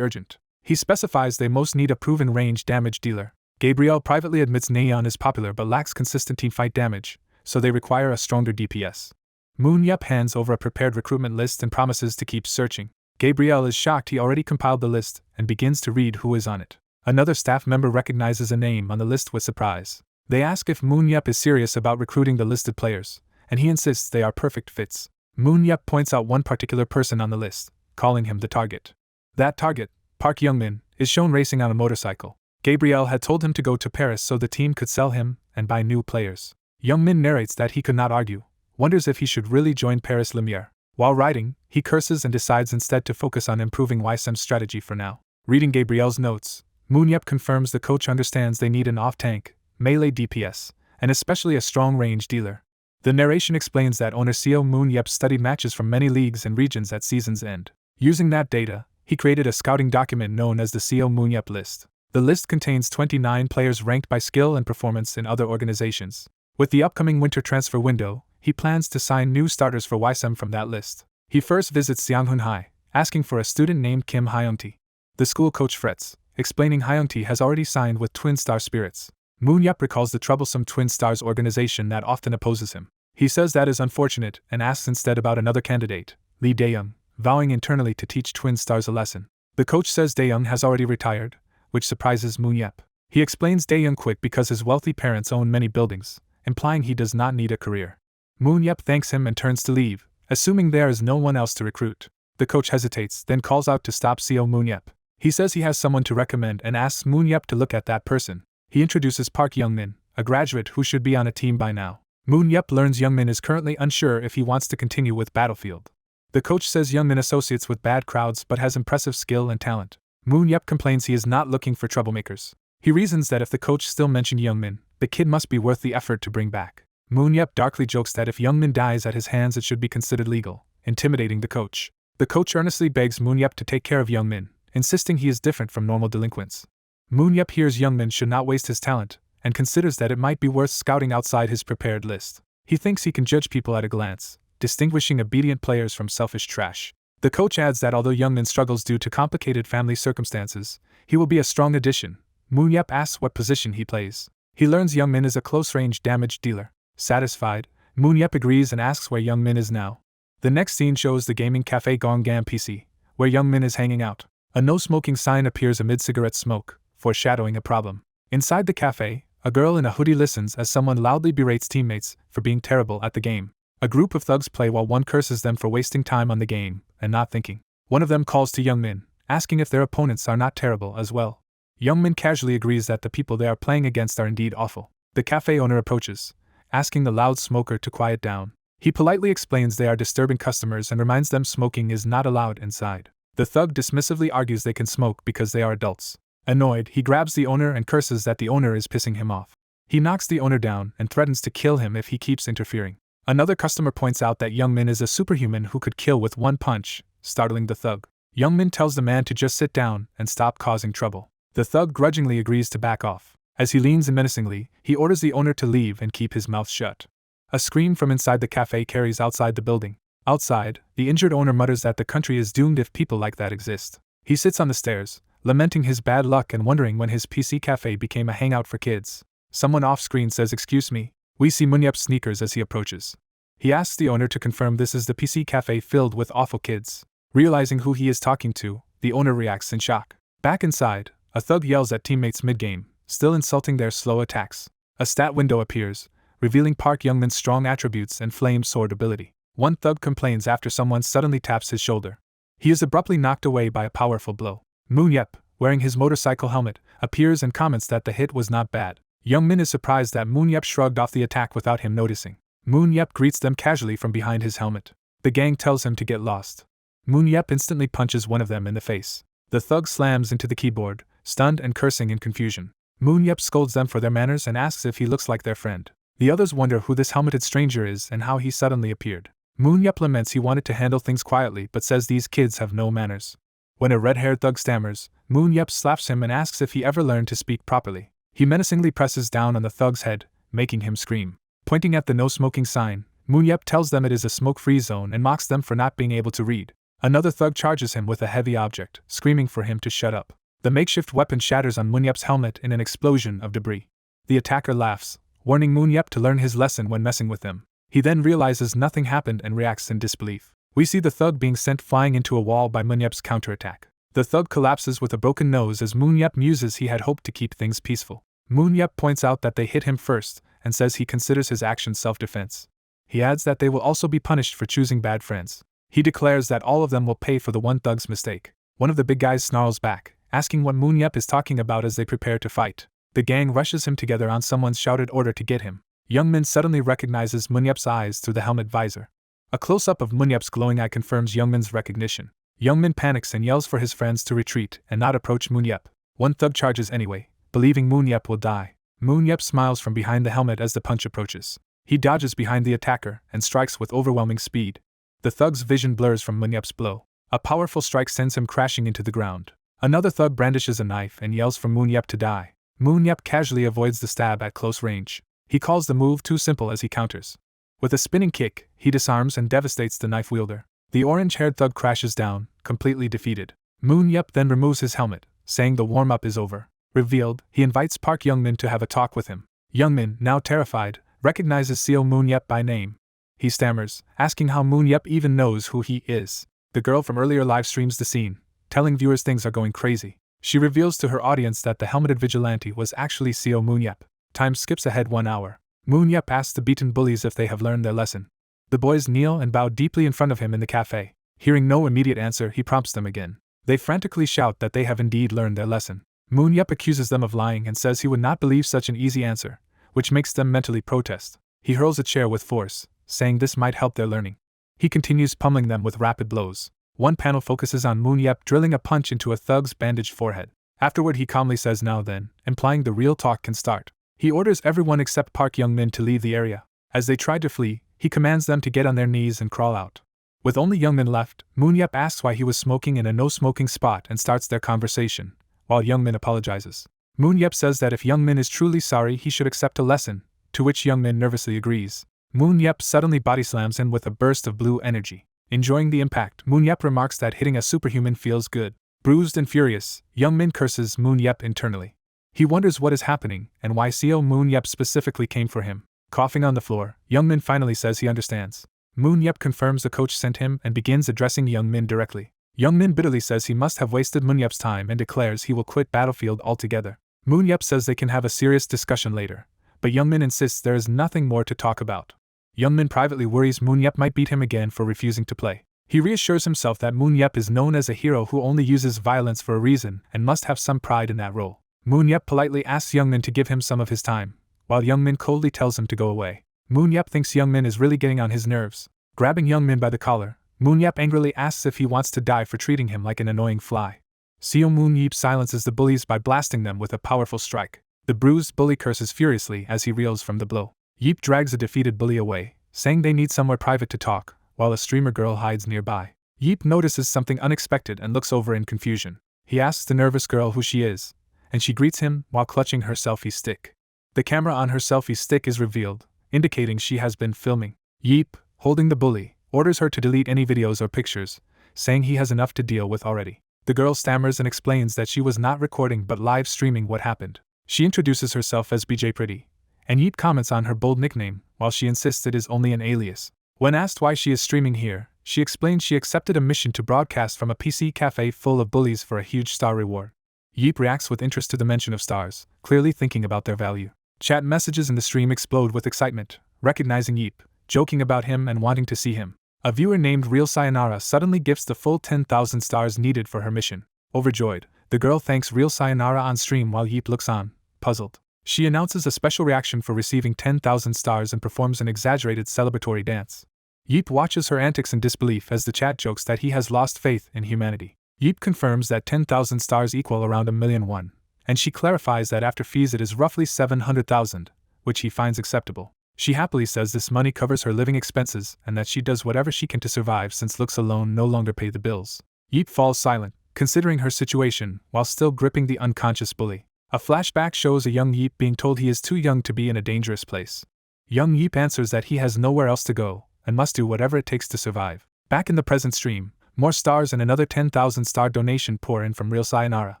urgent. He specifies they most need a proven range damage dealer. Gabriel privately admits Neon is popular but lacks consistent teamfight damage, so they require a stronger DPS. Moon-Yup hands over a prepared recruitment list and promises to keep searching. Gabriel is shocked he already compiled the list and begins to read who is on it. Another staff member recognizes a name on the list with surprise. They ask if Moon-Yup is serious about recruiting the listed players, and he insists they are perfect fits. Moon-Yup points out one particular person on the list, calling him the target. That target, Park Youngmin, is shown racing on a motorcycle. Gabriel had told him to go to Paris so the team could sell him and buy new players. Youngmin narrates that he could not argue, wonders if he should really join Paris Lumiere. While writing, he curses and decides instead to focus on improving Weissim's strategy for now. Reading Gabriel's notes, Moon-Yup confirms the coach understands they need an off-tank, melee DPS, and especially a strong range dealer. The narration explains that owner CEO Moon-Yup studied matches from many leagues and regions at season's end. Using that data, he created a scouting document known as the CEO Moon-Yup list. The list contains 29 players ranked by skill and performance in other organizations. With the upcoming winter transfer window, he plans to sign new starters for Weissim from that list. He first visits Seonghun High, asking for a student named Kim Hyungtae. The school coach frets, explaining Hyungtae has already signed with Twin Star Spirits. Moon-Yup recalls the troublesome Twin Stars organization that often opposes him. He says that is unfortunate and asks instead about another candidate, Lee Dae-young, vowing internally to teach Twin Stars a lesson. The coach says Dae-young has already retired, which surprises Moon-Yup. He explains Dae-young quit because his wealthy parents own many buildings, implying he does not need a career. Moon-Yup thanks him and turns to leave, assuming there is no one else to recruit. The coach hesitates, then calls out to stop CEO Moon-Yup. He says he has someone to recommend and asks Moon-Yup to look at that person. He introduces Park Youngmin, a graduate who should be on a team by now. Moon-Yup learns Youngmin is currently unsure if he wants to continue with Battlefield. The coach says Youngmin associates with bad crowds but has impressive skill and talent. Moon-Yup complains he is not looking for troublemakers. He reasons that if the coach still mentioned Youngmin, the kid must be worth the effort to bring back. Moon-Yup darkly jokes that if Youngmin dies at his hands it should be considered legal, intimidating the coach. The coach earnestly begs Moon-Yup to take care of Youngmin, insisting he is different from normal delinquents. Moon-Yup hears Youngmin should not waste his talent, and considers that it might be worth scouting outside his prepared list. He thinks he can judge people at a glance, distinguishing obedient players from selfish trash. The coach adds that although Youngmin struggles due to complicated family circumstances, he will be a strong addition. Moon-Yup asks what position he plays. He learns Youngmin is a close-range damage dealer. Satisfied, Moon-Yup agrees and asks where Youngmin is now. The next scene shows the gaming cafe Gonggam PC, where Youngmin is hanging out. A no-smoking sign appears amid cigarette smoke, foreshadowing a problem. Inside the cafe, a girl in a hoodie listens as someone loudly berates teammates for being terrible at the game. A group of thugs play while one curses them for wasting time on the game and not thinking. One of them calls to Youngmin, asking if their opponents are not terrible as well. Youngmin casually agrees that the people they are playing against are indeed awful. The cafe owner approaches, asking the loud smoker to quiet down. He politely explains they are disturbing customers and reminds them smoking is not allowed inside. The thug dismissively argues they can smoke because they are adults. Annoyed, he grabs the owner and curses that the owner is pissing him off. He knocks the owner down and threatens to kill him if he keeps interfering. Another customer points out that Youngmin is a superhuman who could kill with one punch, startling the thug. Youngmin tells the man to just sit down and stop causing trouble. The thug grudgingly agrees to back off. As he leans menacingly, he orders the owner to leave and keep his mouth shut. A scream from inside the cafe carries outside the building. Outside, the injured owner mutters that the country is doomed if people like that exist. He sits on the stairs, lamenting his bad luck and wondering when his PC cafe became a hangout for kids. Someone off-screen says excuse me. We see Moon-Yup's sneakers as he approaches. He asks the owner to confirm this is the PC cafe filled with awful kids. Realizing who he is talking to, the owner reacts in shock. Back inside, a thug yells at teammates mid-game, still insulting their slow attacks. A stat window appears, revealing Park Youngmin's strong attributes and flame sword ability. One thug complains after someone suddenly taps his shoulder. He is abruptly knocked away by a powerful blow. Moon Yep, wearing his motorcycle helmet, appears and comments that the hit was not bad. Youngmin is surprised that Moon Yep shrugged off the attack without him noticing. Moon Yep greets them casually from behind his helmet. The gang tells him to get lost. Moon Yep instantly punches one of them in the face. The thug slams into the keyboard, stunned and cursing in confusion. Moon Yep scolds them for their manners and asks if he looks like their friend. The others wonder who this helmeted stranger is and how he suddenly appeared. Moon Yep laments he wanted to handle things quietly but says these kids have no manners. When a red-haired thug stammers, Moon Yep slaps him and asks if he ever learned to speak properly. He menacingly presses down on the thug's head, making him scream. Pointing at the no-smoking sign, Moon Yep tells them it is a smoke-free zone and mocks them for not being able to read. Another thug charges him with a heavy object, screaming for him to shut up. The makeshift weapon shatters on Moon Yep's helmet in an explosion of debris. The attacker laughs, warning Moon Yep to learn his lesson when messing with them. He then realizes nothing happened and reacts in disbelief. We see the thug being sent flying into a wall by Moon Yep's counterattack. The thug collapses with a broken nose as Moon Yep muses he had hoped to keep things peaceful. Moon Yep points out that they hit him first and says he considers his actions self-defense. He adds that they will also be punished for choosing bad friends. He declares that all of them will pay for the one thug's mistake. One of the big guys snarls back, asking what Moon Yep is talking about as they prepare to fight. The gang rushes him together on someone's shouted order to get him. Youngmin suddenly recognizes Moon Yep's eyes through the helmet visor. A close-up of Moon Yep's glowing eye confirms Youngmin's recognition. Youngmin panics and yells for his friends to retreat and not approach Moon Yep. One thug charges anyway, believing Moon Yep will die. Moon Yep smiles from behind the helmet as the punch approaches. He dodges behind the attacker and strikes with overwhelming speed. The thug's vision blurs from Moon Yep's blow. A powerful strike sends him crashing into the ground. Another thug brandishes a knife and yells for Moon Yep to die. Moon Yep casually avoids the stab at close range. He calls the move too simple as he counters. With a spinning kick, he disarms and devastates the knife wielder. The orange-haired thug crashes down, completely defeated. Moon Yep then removes his helmet, saying the warm-up is over. Revealed, he invites Park Youngmin to have a talk with him. Youngmin, now terrified, recognizes Seo Moon Yep by name. He stammers, asking how Moon Yep even knows who he is. The girl from earlier live streams the scene, telling viewers things are going crazy. She reveals to her audience that the helmeted vigilante was actually Seo Moon Yep. Time skips ahead 1 hour. Moon Yep asks the beaten bullies if they have learned their lesson. The boys kneel and bow deeply in front of him in the cafe. Hearing no immediate answer, he prompts them again. They frantically shout that they have indeed learned their lesson. Moon Yep accuses them of lying and says he would not believe such an easy answer, which makes them mentally protest. He hurls a chair with force, saying this might help their learning. He continues pummeling them with rapid blows. One panel focuses on Moon Yep drilling a punch into a thug's bandaged forehead. Afterward he calmly says now then, implying the real talk can start. He orders everyone except Park Youngmin to leave the area. As they try to flee, he commands them to get on their knees and crawl out. With only Youngmin left, Moon Yep asks why he was smoking in a no-smoking spot and starts their conversation, while Youngmin apologizes. Moon Yep says that if Youngmin is truly sorry he should accept a lesson, to which Youngmin nervously agrees. Moon Yep suddenly body slams him with a burst of blue energy. Enjoying the impact, Moon Yep remarks that hitting a superhuman feels good. Bruised and furious, Youngmin curses Moon Yep internally. He wonders what is happening and why Seo Moon Yep specifically came for him. Coughing on the floor, Youngmin finally says he understands. Moon Yep confirms the coach sent him and begins addressing Youngmin directly. Youngmin bitterly says he must have wasted Moon Yep's time and declares he will quit Battlefield altogether. Moon Yep says they can have a serious discussion later, but Youngmin insists there is nothing more to talk about. Youngmin privately worries Moon Yep might beat him again for refusing to play. He reassures himself that Moon Yep is known as a hero who only uses violence for a reason and must have some pride in that role. Moon Yep politely asks Youngmin to give him some of his time, while Youngmin coldly tells him to go away. Moon Yep thinks Youngmin is really getting on his nerves. Grabbing Youngmin by the collar, Moon Yep angrily asks if he wants to die for treating him like an annoying fly. Seo Moon Yep silences the bullies by blasting them with a powerful strike. The bruised bully curses furiously as he reels from the blow. Yep drags a defeated bully away, saying they need somewhere private to talk, while a streamer girl hides nearby. Yep notices something unexpected and looks over in confusion. He asks the nervous girl who she is, and she greets him while clutching her selfie stick. The camera on her selfie stick is revealed, indicating she has been filming. Yep, holding the bully, orders her to delete any videos or pictures, saying he has enough to deal with already. The girl stammers and explains that she was not recording but live streaming what happened. She introduces herself as BJ Pretty, and Yep comments on her bold nickname, while she insists it is only an alias. When asked why she is streaming here, she explains she accepted a mission to broadcast from a PC cafe full of bullies for a huge star reward. Yep reacts with interest to the mention of stars, clearly thinking about their value. Chat messages in the stream explode with excitement, recognizing Yeep, joking about him and wanting to see him. A viewer named Real Sayonara suddenly gifts the full 10,000 stars needed for her mission. Overjoyed, the girl thanks Real Sayonara on stream while Yeep looks on, puzzled. She announces a special reaction for receiving 10,000 stars and performs an exaggerated celebratory dance. Yeep watches her antics in disbelief as the chat jokes that he has lost faith in humanity. Yeep confirms that 10,000 stars equal around $1,000,001, and she clarifies that after fees it is roughly 700,000, which he finds acceptable. She happily says this money covers her living expenses and that she does whatever she can to survive since looks alone no longer pay the bills. Yeep falls silent, considering her situation, while still gripping the unconscious bully. A flashback shows a young Yeep being told he is too young to be in a dangerous place. Young Yeep answers that he has nowhere else to go, and must do whatever it takes to survive. Back in the present stream, more stars and another 10,000 star donation pour in from Real Sayonara.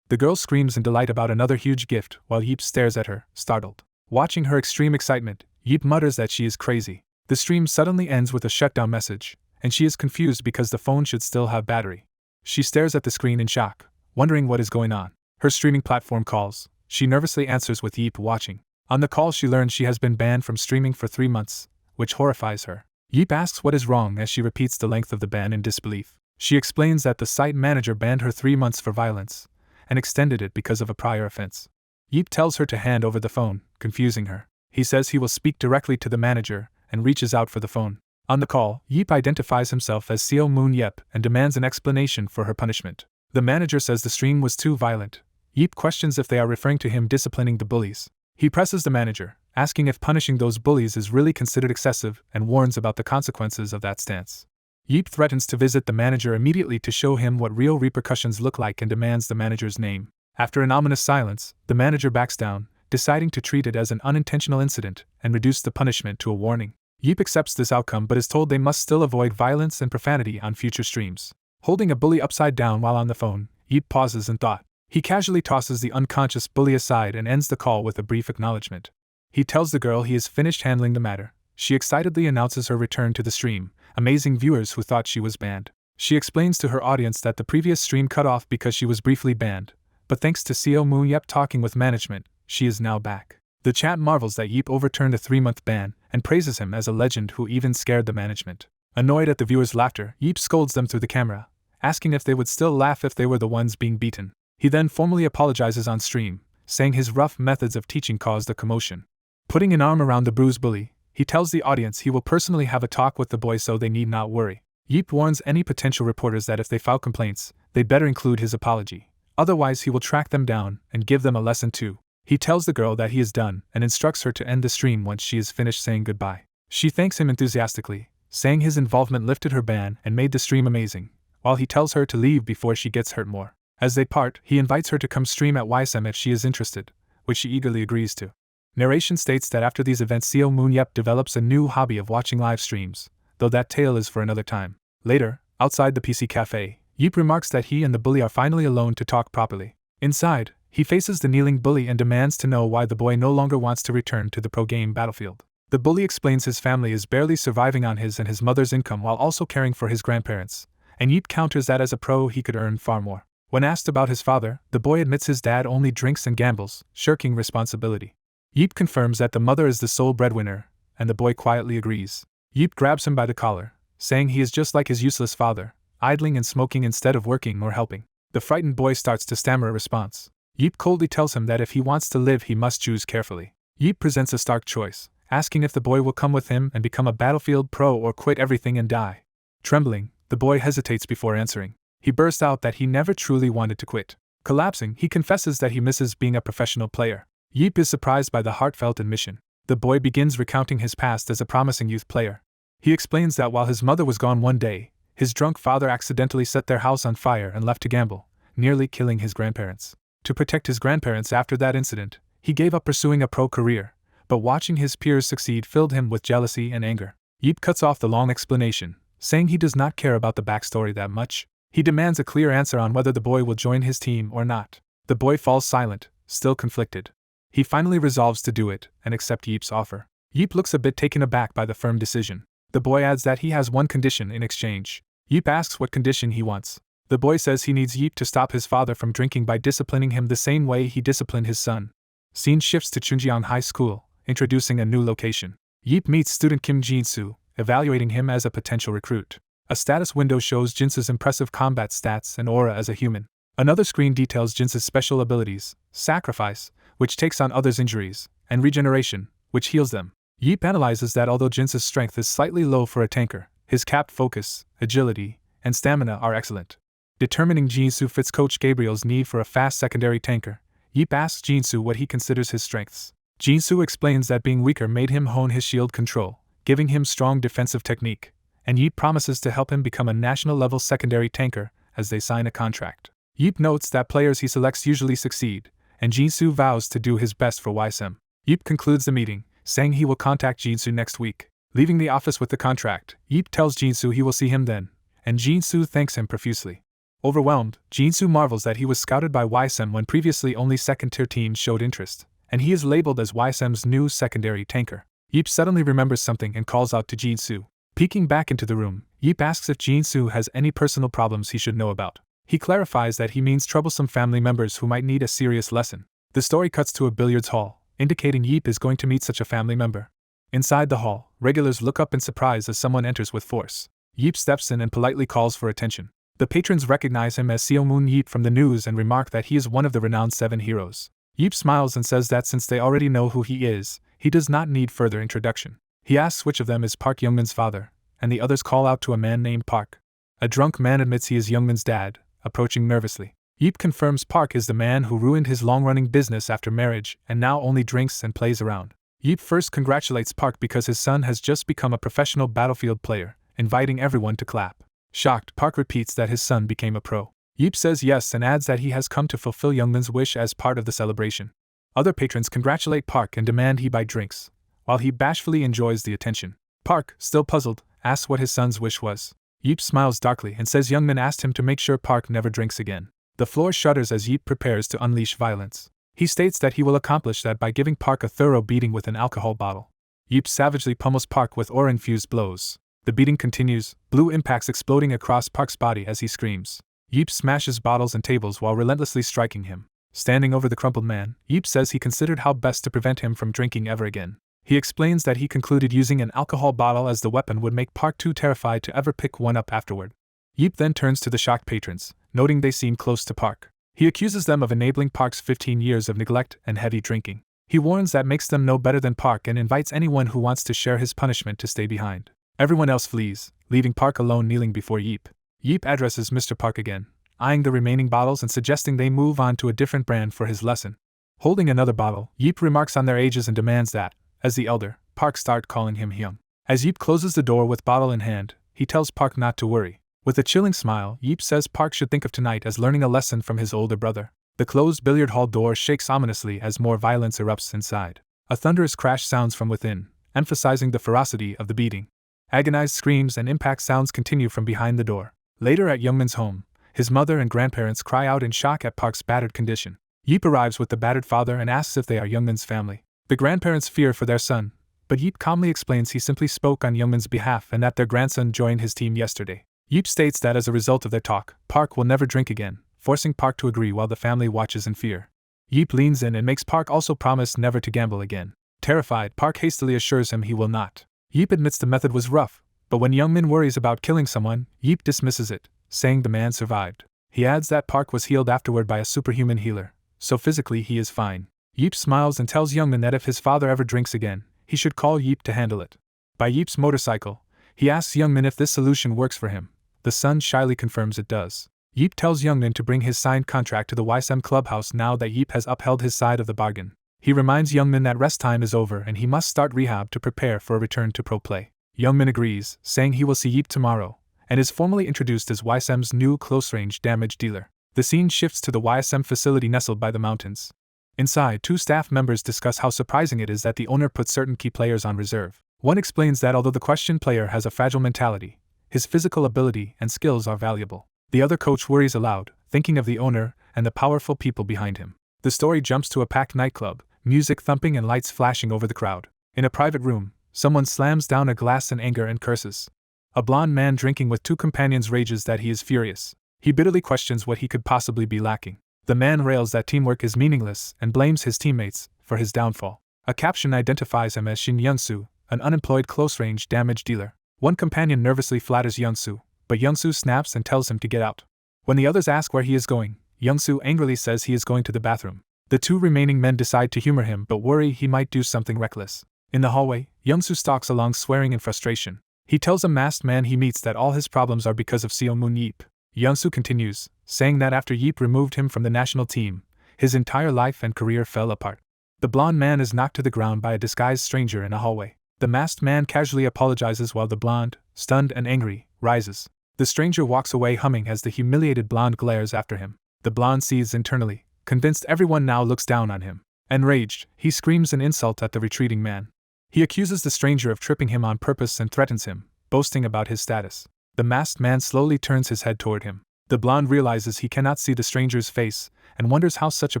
The girl screams in delight about another huge gift, while Yeep stares at her, startled. Watching her extreme excitement, Yeep mutters that she is crazy. The stream suddenly ends with a shutdown message, and she is confused because the phone should still have battery. She stares at the screen in shock, wondering what is going on. Her streaming platform calls. She nervously answers with Yeep watching. On the call she learns she has been banned from streaming for 3 months, which horrifies her. Yeep asks what is wrong as she repeats the length of the ban in disbelief. She explains that the site manager banned her 3 months for violence, and extended it because of a prior offense. Yeep tells her to hand over the phone, confusing her. He says he will speak directly to the manager, and reaches out for the phone. On the call, Yeep identifies himself as Seo Moon Yep and demands an explanation for her punishment. The manager says the stream was too violent. Yeep questions if they are referring to him disciplining the bullies. He presses the manager, asking if punishing those bullies is really considered excessive, and warns about the consequences of that stance. Yeep threatens to visit the manager immediately to show him what real repercussions look like and demands the manager's name. After an ominous silence, the manager backs down, deciding to treat it as an unintentional incident and reduce the punishment to a warning. Yeep accepts this outcome but is told they must still avoid violence and profanity on future streams. Holding a bully upside down while on the phone, Yeep pauses in thought. He casually tosses the unconscious bully aside and ends the call with a brief acknowledgement. He tells the girl he is finished handling the matter. She excitedly announces her return to the stream, amazing viewers who thought she was banned. She explains to her audience that the previous stream cut off because she was briefly banned, but thanks to Seo Moon Yep talking with management, she is now back. The chat marvels that Yeep overturned a 3-month ban, and praises him as a legend who even scared the management. Annoyed at the viewers' laughter, Yeep scolds them through the camera, asking if they would still laugh if they were the ones being beaten. He then formally apologizes on stream, saying his rough methods of teaching caused a commotion. Putting an arm around the bruised bully, he tells the audience he will personally have a talk with the boy so they need not worry. Yeep warns any potential reporters that if they file complaints, they'd better include his apology. Otherwise he will track them down and give them a lesson too. He tells the girl that he is done and instructs her to end the stream once she is finished saying goodbye. She thanks him enthusiastically, saying his involvement lifted her ban and made the stream amazing, while he tells her to leave before she gets hurt more. As they part, he invites her to come stream at Weissim if she is interested, which she eagerly agrees to. Narration states that after these events Seo Moon Yep develops a new hobby of watching live streams, though that tale is for another time. Later, outside the PC cafe, Yeep remarks that he and the bully are finally alone to talk properly. Inside, he faces the kneeling bully and demands to know why the boy no longer wants to return to the pro-game battlefield. The bully explains his family is barely surviving on his and his mother's income while also caring for his grandparents, and Yeep counters that as a pro he could earn far more. When asked about his father, the boy admits his dad only drinks and gambles, shirking responsibility. Yeep confirms that the mother is the sole breadwinner, and the boy quietly agrees. Yeep grabs him by the collar, saying he is just like his useless father, idling and smoking instead of working or helping. The frightened boy starts to stammer a response. Yeep coldly tells him that if he wants to live he must choose carefully. Yeep presents a stark choice, asking if the boy will come with him and become a battlefield pro or quit everything and die. Trembling, the boy hesitates before answering. He bursts out that he never truly wanted to quit. Collapsing, he confesses that he misses being a professional player. Yeep is surprised by the heartfelt admission. The boy begins recounting his past as a promising youth player. He explains that while his mother was gone one day, his drunk father accidentally set their house on fire and left to gamble, nearly killing his grandparents. To protect his grandparents after that incident, he gave up pursuing a pro career, but watching his peers succeed filled him with jealousy and anger. Yeep cuts off the long explanation, saying he does not care about the backstory that much. He demands a clear answer on whether the boy will join his team or not. The boy falls silent, still conflicted. He finally resolves to do it and accept Yeep's offer. Yeep looks a bit taken aback by the firm decision. The boy adds that he has one condition in exchange. Yeep asks what condition he wants. The boy says he needs Yeep to stop his father from drinking by disciplining him the same way he disciplined his son. Scene shifts to Chunjiang High School, introducing a new location. Yeep meets student Kim Jin-soo, evaluating him as a potential recruit. A status window shows Jinsu's impressive combat stats and aura as a human. Another screen details Jinsu's special abilities, Sacrifice, which takes on others' injuries, and Regeneration, which heals them. Yeep analyzes that although Jinsu's strength is slightly low for a tanker, his capped focus, agility, and stamina are excellent. Determining Jinsu fits Coach Gabriel's need for a fast secondary tanker, Yeep asks Jinsu what he considers his strengths. Jinsu explains that being weaker made him hone his shield control, giving him strong defensive technique, and Yeep promises to help him become a national-level secondary tanker as they sign a contract. Yeep notes that players he selects usually succeed, and Jinsu vows to do his best for Weissim. Yeep concludes the meeting, saying he will contact Jinsu next week. Leaving the office with the contract, Yeep tells Jinsu he will see him then, and Jinsu thanks him profusely. Overwhelmed, Jinsu marvels that he was scouted by Weissim when previously only second-tier teams showed interest, and he is labeled as Weissim's new secondary tanker. Yeep suddenly remembers something and calls out to Jinsu. Peeking back into the room, Yeep asks if Jinsu has any personal problems he should know about. He clarifies that he means troublesome family members who might need a serious lesson. The story cuts to a billiards hall, indicating Yeep is going to meet such a family member. Inside the hall, regulars look up in surprise as someone enters with force. Yeep steps in and politely calls for attention. The patrons recognize him as Seomoon Yeep from the news and remark that he is one of the renowned 7 heroes. Yeep smiles and says that since they already know who he is, he does not need further introduction. He asks which of them is Park Youngmin's father, and the others call out to a man named Park. A drunk man admits he is Youngmin's dad, approaching nervously. Yeep confirms Park is the man who ruined his long-running business after marriage and now only drinks and plays around. Yeep first congratulates Park because his son has just become a professional battlefield player, inviting everyone to clap. Shocked, Park repeats that his son became a pro. Yeep says yes and adds that he has come to fulfill Youngmin's wish as part of the celebration. Other patrons congratulate Park and demand he buy drinks, while he bashfully enjoys the attention. Park, still puzzled, asks what his son's wish was. Yeep smiles darkly and says Youngmin asked him to make sure Park never drinks again. The floor shudders as Yeep prepares to unleash violence. He states that he will accomplish that by giving Park a thorough beating with an alcohol bottle. Yeep savagely pummels Park with aura-infused blows. The beating continues, blue impacts exploding across Park's body as he screams. Yeep smashes bottles and tables while relentlessly striking him. Standing over the crumpled man, Yeep says he considered how best to prevent him from drinking ever again. He explains that he concluded using an alcohol bottle as the weapon would make Park too terrified to ever pick one up afterward. Yeep then turns to the shocked patrons, noting they seem close to Park. He accuses them of enabling Park's 15 years of neglect and heavy drinking. He warns that makes them no better than Park and invites anyone who wants to share his punishment to stay behind. Everyone else flees, leaving Park alone kneeling before Yeep. Yeep addresses Mr. Park again, eyeing the remaining bottles and suggesting they move on to a different brand for his lesson. Holding another bottle, Yeep remarks on their ages and demands that, as the elder, Park start calling him Hyung. As Yeep closes the door with bottle in hand, he tells Park not to worry. With a chilling smile, Yeep says Park should think of tonight as learning a lesson from his older brother. The closed billiard hall door shakes ominously as more violence erupts inside. A thunderous crash sounds from within, emphasizing the ferocity of the beating. Agonized screams and impact sounds continue from behind the door. Later at Youngmin's home, his mother and grandparents cry out in shock at Park's battered condition. Yeep arrives with the battered father and asks if they are Youngmin's family. The grandparents fear for their son, but Yeep calmly explains he simply spoke on Youngmin's behalf and that their grandson joined his team yesterday. Yeep states that as a result of their talk, Park will never drink again, forcing Park to agree while the family watches in fear. Yeep leans in and makes Park also promise never to gamble again. Terrified, Park hastily assures him he will not. Yeep admits the method was rough, but when Youngmin worries about killing someone, Yeep dismisses it, saying the man survived. He adds that Park was healed afterward by a superhuman healer, so physically he is fine. Yeep smiles and tells Youngmin that if his father ever drinks again, he should call Yeep to handle it. By Yeep's motorcycle, he asks Youngmin if this solution works for him. The son shyly confirms it does. Yeep tells Youngmin to bring his signed contract to the Weissim clubhouse now that Yeep has upheld his side of the bargain. He reminds Youngmin that rest time is over and he must start rehab to prepare for a return to pro play. Youngmin agrees, saying he will see Yeep tomorrow, and is formally introduced as Weissim's new close-range damage dealer. The scene shifts to the Weissim facility nestled by the mountains. Inside, 2 staff members discuss how surprising it is that the owner put certain key players on reserve. One explains that although the questioned player has a fragile mentality, his physical ability and skills are valuable. The other coach worries aloud, thinking of the owner and the powerful people behind him. The story jumps to a packed nightclub, music thumping and lights flashing over the crowd. In a private room, someone slams down a glass in anger and curses. A blond man drinking with 2 companions rages that he is furious. He bitterly questions what he could possibly be lacking. The man rails that teamwork is meaningless and blames his teammates, for his downfall. A caption identifies him as Shin Youngsu, an unemployed close-range damage dealer. One companion nervously flatters Youngsu, but Youngsu snaps and tells him to get out. When the others ask where he is going, Youngsu angrily says he is going to the bathroom. The two remaining men decide to humor him but worry he might do something reckless. In the hallway, Youngsu stalks along swearing in frustration. He tells a masked man he meets that all his problems are because of Seo Moon Yeep. Youngsu continues, saying that after Yeep removed him from the national team, his entire life and career fell apart. The blonde man is knocked to the ground by a disguised stranger in a hallway. The masked man casually apologizes while the blonde, stunned and angry, rises. The stranger walks away humming as the humiliated blonde glares after him. The blonde seethes internally, convinced everyone now looks down on him. Enraged, he screams an insult at the retreating man. He accuses the stranger of tripping him on purpose and threatens him, boasting about his status. The masked man slowly turns his head toward him. The blonde realizes he cannot see the stranger's face and wonders how such a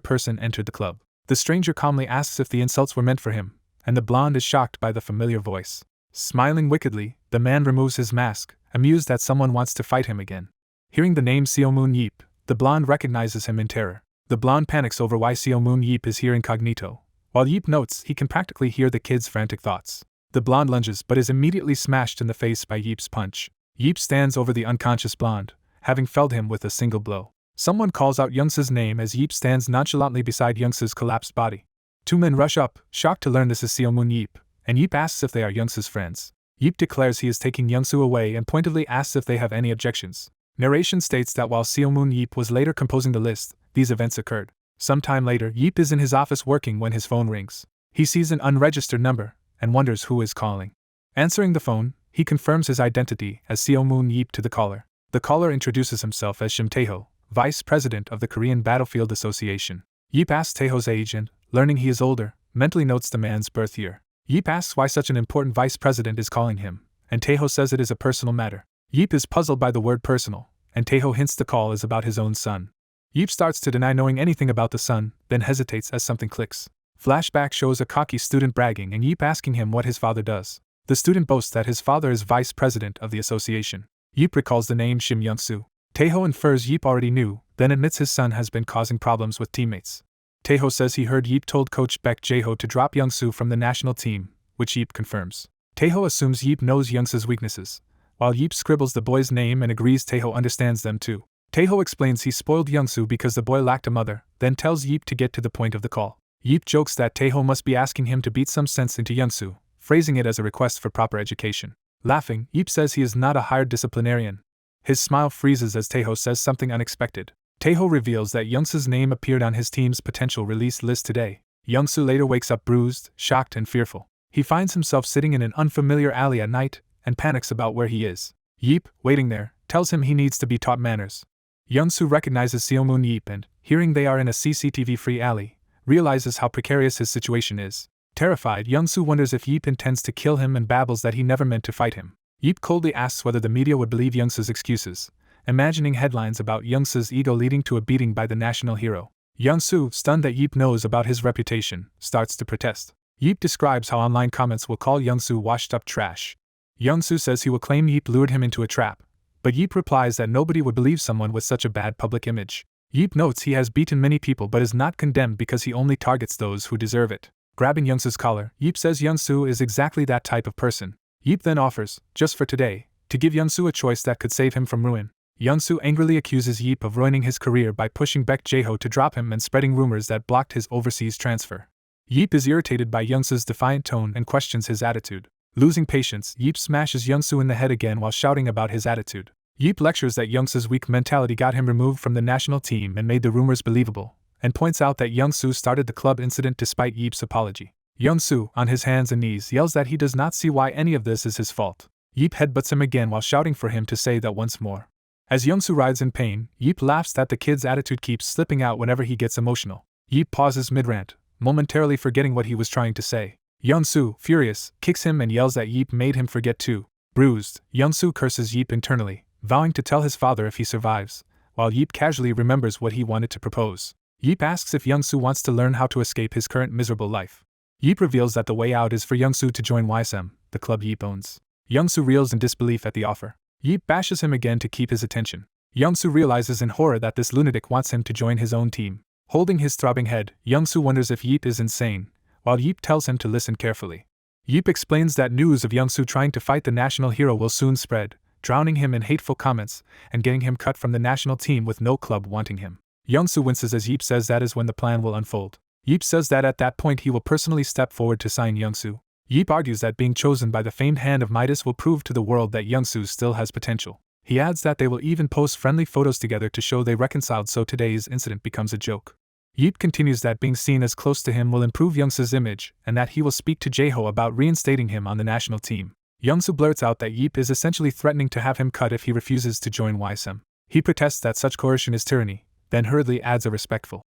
person entered the club. The stranger calmly asks if the insults were meant for him, and the blonde is shocked by the familiar voice. Smiling wickedly, the man removes his mask, amused that someone wants to fight him again. Hearing the name Seo Moon Yeep, the blonde recognizes him in terror. The blonde panics over why Seo Moon Yeep is here incognito, while Yeep notes he can practically hear the kid's frantic thoughts. The blonde lunges but is immediately smashed in the face by Yeep's punch. Yeep stands over the unconscious blonde, having felled him with a single blow. Someone calls out Youngsu's name as Yeep stands nonchalantly beside Youngsu's collapsed body. Two men rush up, shocked to learn this is Seo Moon Yeep, and Yeep asks if they are Youngsu's friends. Yeep declares he is taking Youngsu away and pointedly asks if they have any objections. Narration states that while Seo Moon Yeep was later composing the list, these events occurred. Sometime later, Yeep is in his office working when his phone rings. He sees an unregistered number and wonders who is calling. Answering the phone, he confirms his identity as Seo Moon Yeep to the caller. The caller introduces himself as Shim Taeho, Vice President of the Korean Battlefield Association. Yeep asks Taeho's age and, learning he is older, mentally notes the man's birth year. Yeep asks why such an important vice president is calling him, and Taeho says it is a personal matter. Yeep is puzzled by the word personal, and Taeho hints the call is about his own son. Yeep starts to deny knowing anything about the son, then hesitates as something clicks. Flashback shows a cocky student bragging and Yeep asking him what his father does. The student boasts that his father is vice president of the association. Yeep recalls the name Shim Youngsu. Taeho infers Yeep already knew, then admits his son has been causing problems with teammates. Taeho says he heard Yeep told coach Baek Jiho to drop Youngsu from the national team, which Yeep confirms. Taeho assumes Yeep knows Youngsu's weaknesses, while Yeep scribbles the boy's name and agrees Taeho understands them too. Taeho explains he spoiled Youngsu because the boy lacked a mother, then tells Yeep to get to the point of the call. Yeep jokes that Taeho must be asking him to beat some sense into Youngsu, phrasing it as a request for proper education. Laughing, Yeep says he is not a hired disciplinarian. His smile freezes as Taeho says something unexpected. Taeho reveals that Youngsu's name appeared on his team's potential release list today. Youngsu later wakes up bruised, shocked and fearful. He finds himself sitting in an unfamiliar alley at night, and panics about where he is. Yeep, waiting there, tells him he needs to be taught manners. Youngsu recognizes Seo Moon Yeep and, hearing they are in a CCTV-free alley, realizes how precarious his situation is. Terrified, Youngsu wonders if Yeep intends to kill him and babbles that he never meant to fight him. Yeep coldly asks whether the media would believe Youngsu's excuses, imagining headlines about Youngsu's ego leading to a beating by the national hero. Youngsu, stunned that Yeep knows about his reputation, starts to protest. Yeep describes how online comments will call Youngsu washed-up trash. Youngsu says he will claim Yeep lured him into a trap, but Yeep replies that nobody would believe someone with such a bad public image. Yeep notes he has beaten many people but is not condemned because he only targets those who deserve it. Grabbing Youngsu's collar, Yeep says Youngsu is exactly that type of person. Yeep then offers, just for today, to give Youngsu a choice that could save him from ruin. Youngsu angrily accuses Yeep of ruining his career by pushing Baek Jiho to drop him and spreading rumors that blocked his overseas transfer. Yeep is irritated by Youngsu's defiant tone and questions his attitude. Losing patience, Yeep smashes Youngsu in the head again while shouting about his attitude. Yeep lectures that Youngsu's weak mentality got him removed from the national team and made the rumors believable, and points out that Youngsu started the club incident despite Yeep's apology. Youngsu, on his hands and knees, yells that he does not see why any of this is his fault. Yeep headbutts him again while shouting for him to say that once more. As Youngsu writhes in pain, Yeep laughs that the kid's attitude keeps slipping out whenever he gets emotional. Yeep pauses mid-rant, momentarily forgetting what he was trying to say. Youngsu, furious, kicks him and yells that Yeep made him forget too. Bruised, Youngsu curses Yeep internally, vowing to tell his father if he survives, while Yeep casually remembers what he wanted to propose. Yeep asks if Youngsu wants to learn how to escape his current miserable life. Yeep reveals that the way out is for Youngsu to join Weissim, the club Yeep owns. Youngsu reels in disbelief at the offer. Yeep bashes him again to keep his attention. Youngsu realizes in horror that this lunatic wants him to join his own team. Holding his throbbing head, Youngsu wonders if Yeep is insane, while Yeep tells him to listen carefully. Yeep explains that news of Youngsu trying to fight the national hero will soon spread, drowning him in hateful comments and getting him cut from the national team with no club wanting him. Youngsu winces as Yeep says that is when the plan will unfold. Yeep says that at that point he will personally step forward to sign Youngsu. Yeep argues that being chosen by the famed Hand of Midas will prove to the world that Youngsu still has potential. He adds that they will even post friendly photos together to show they reconciled, so today's incident becomes a joke. Yeep continues that being seen as close to him will improve Youngsu's image and that he will speak to Jiho about reinstating him on the national team. Youngsu blurts out that Yeep is essentially threatening to have him cut if he refuses to join Weissim. He protests that such coercion is tyranny, then hurriedly adds a respectful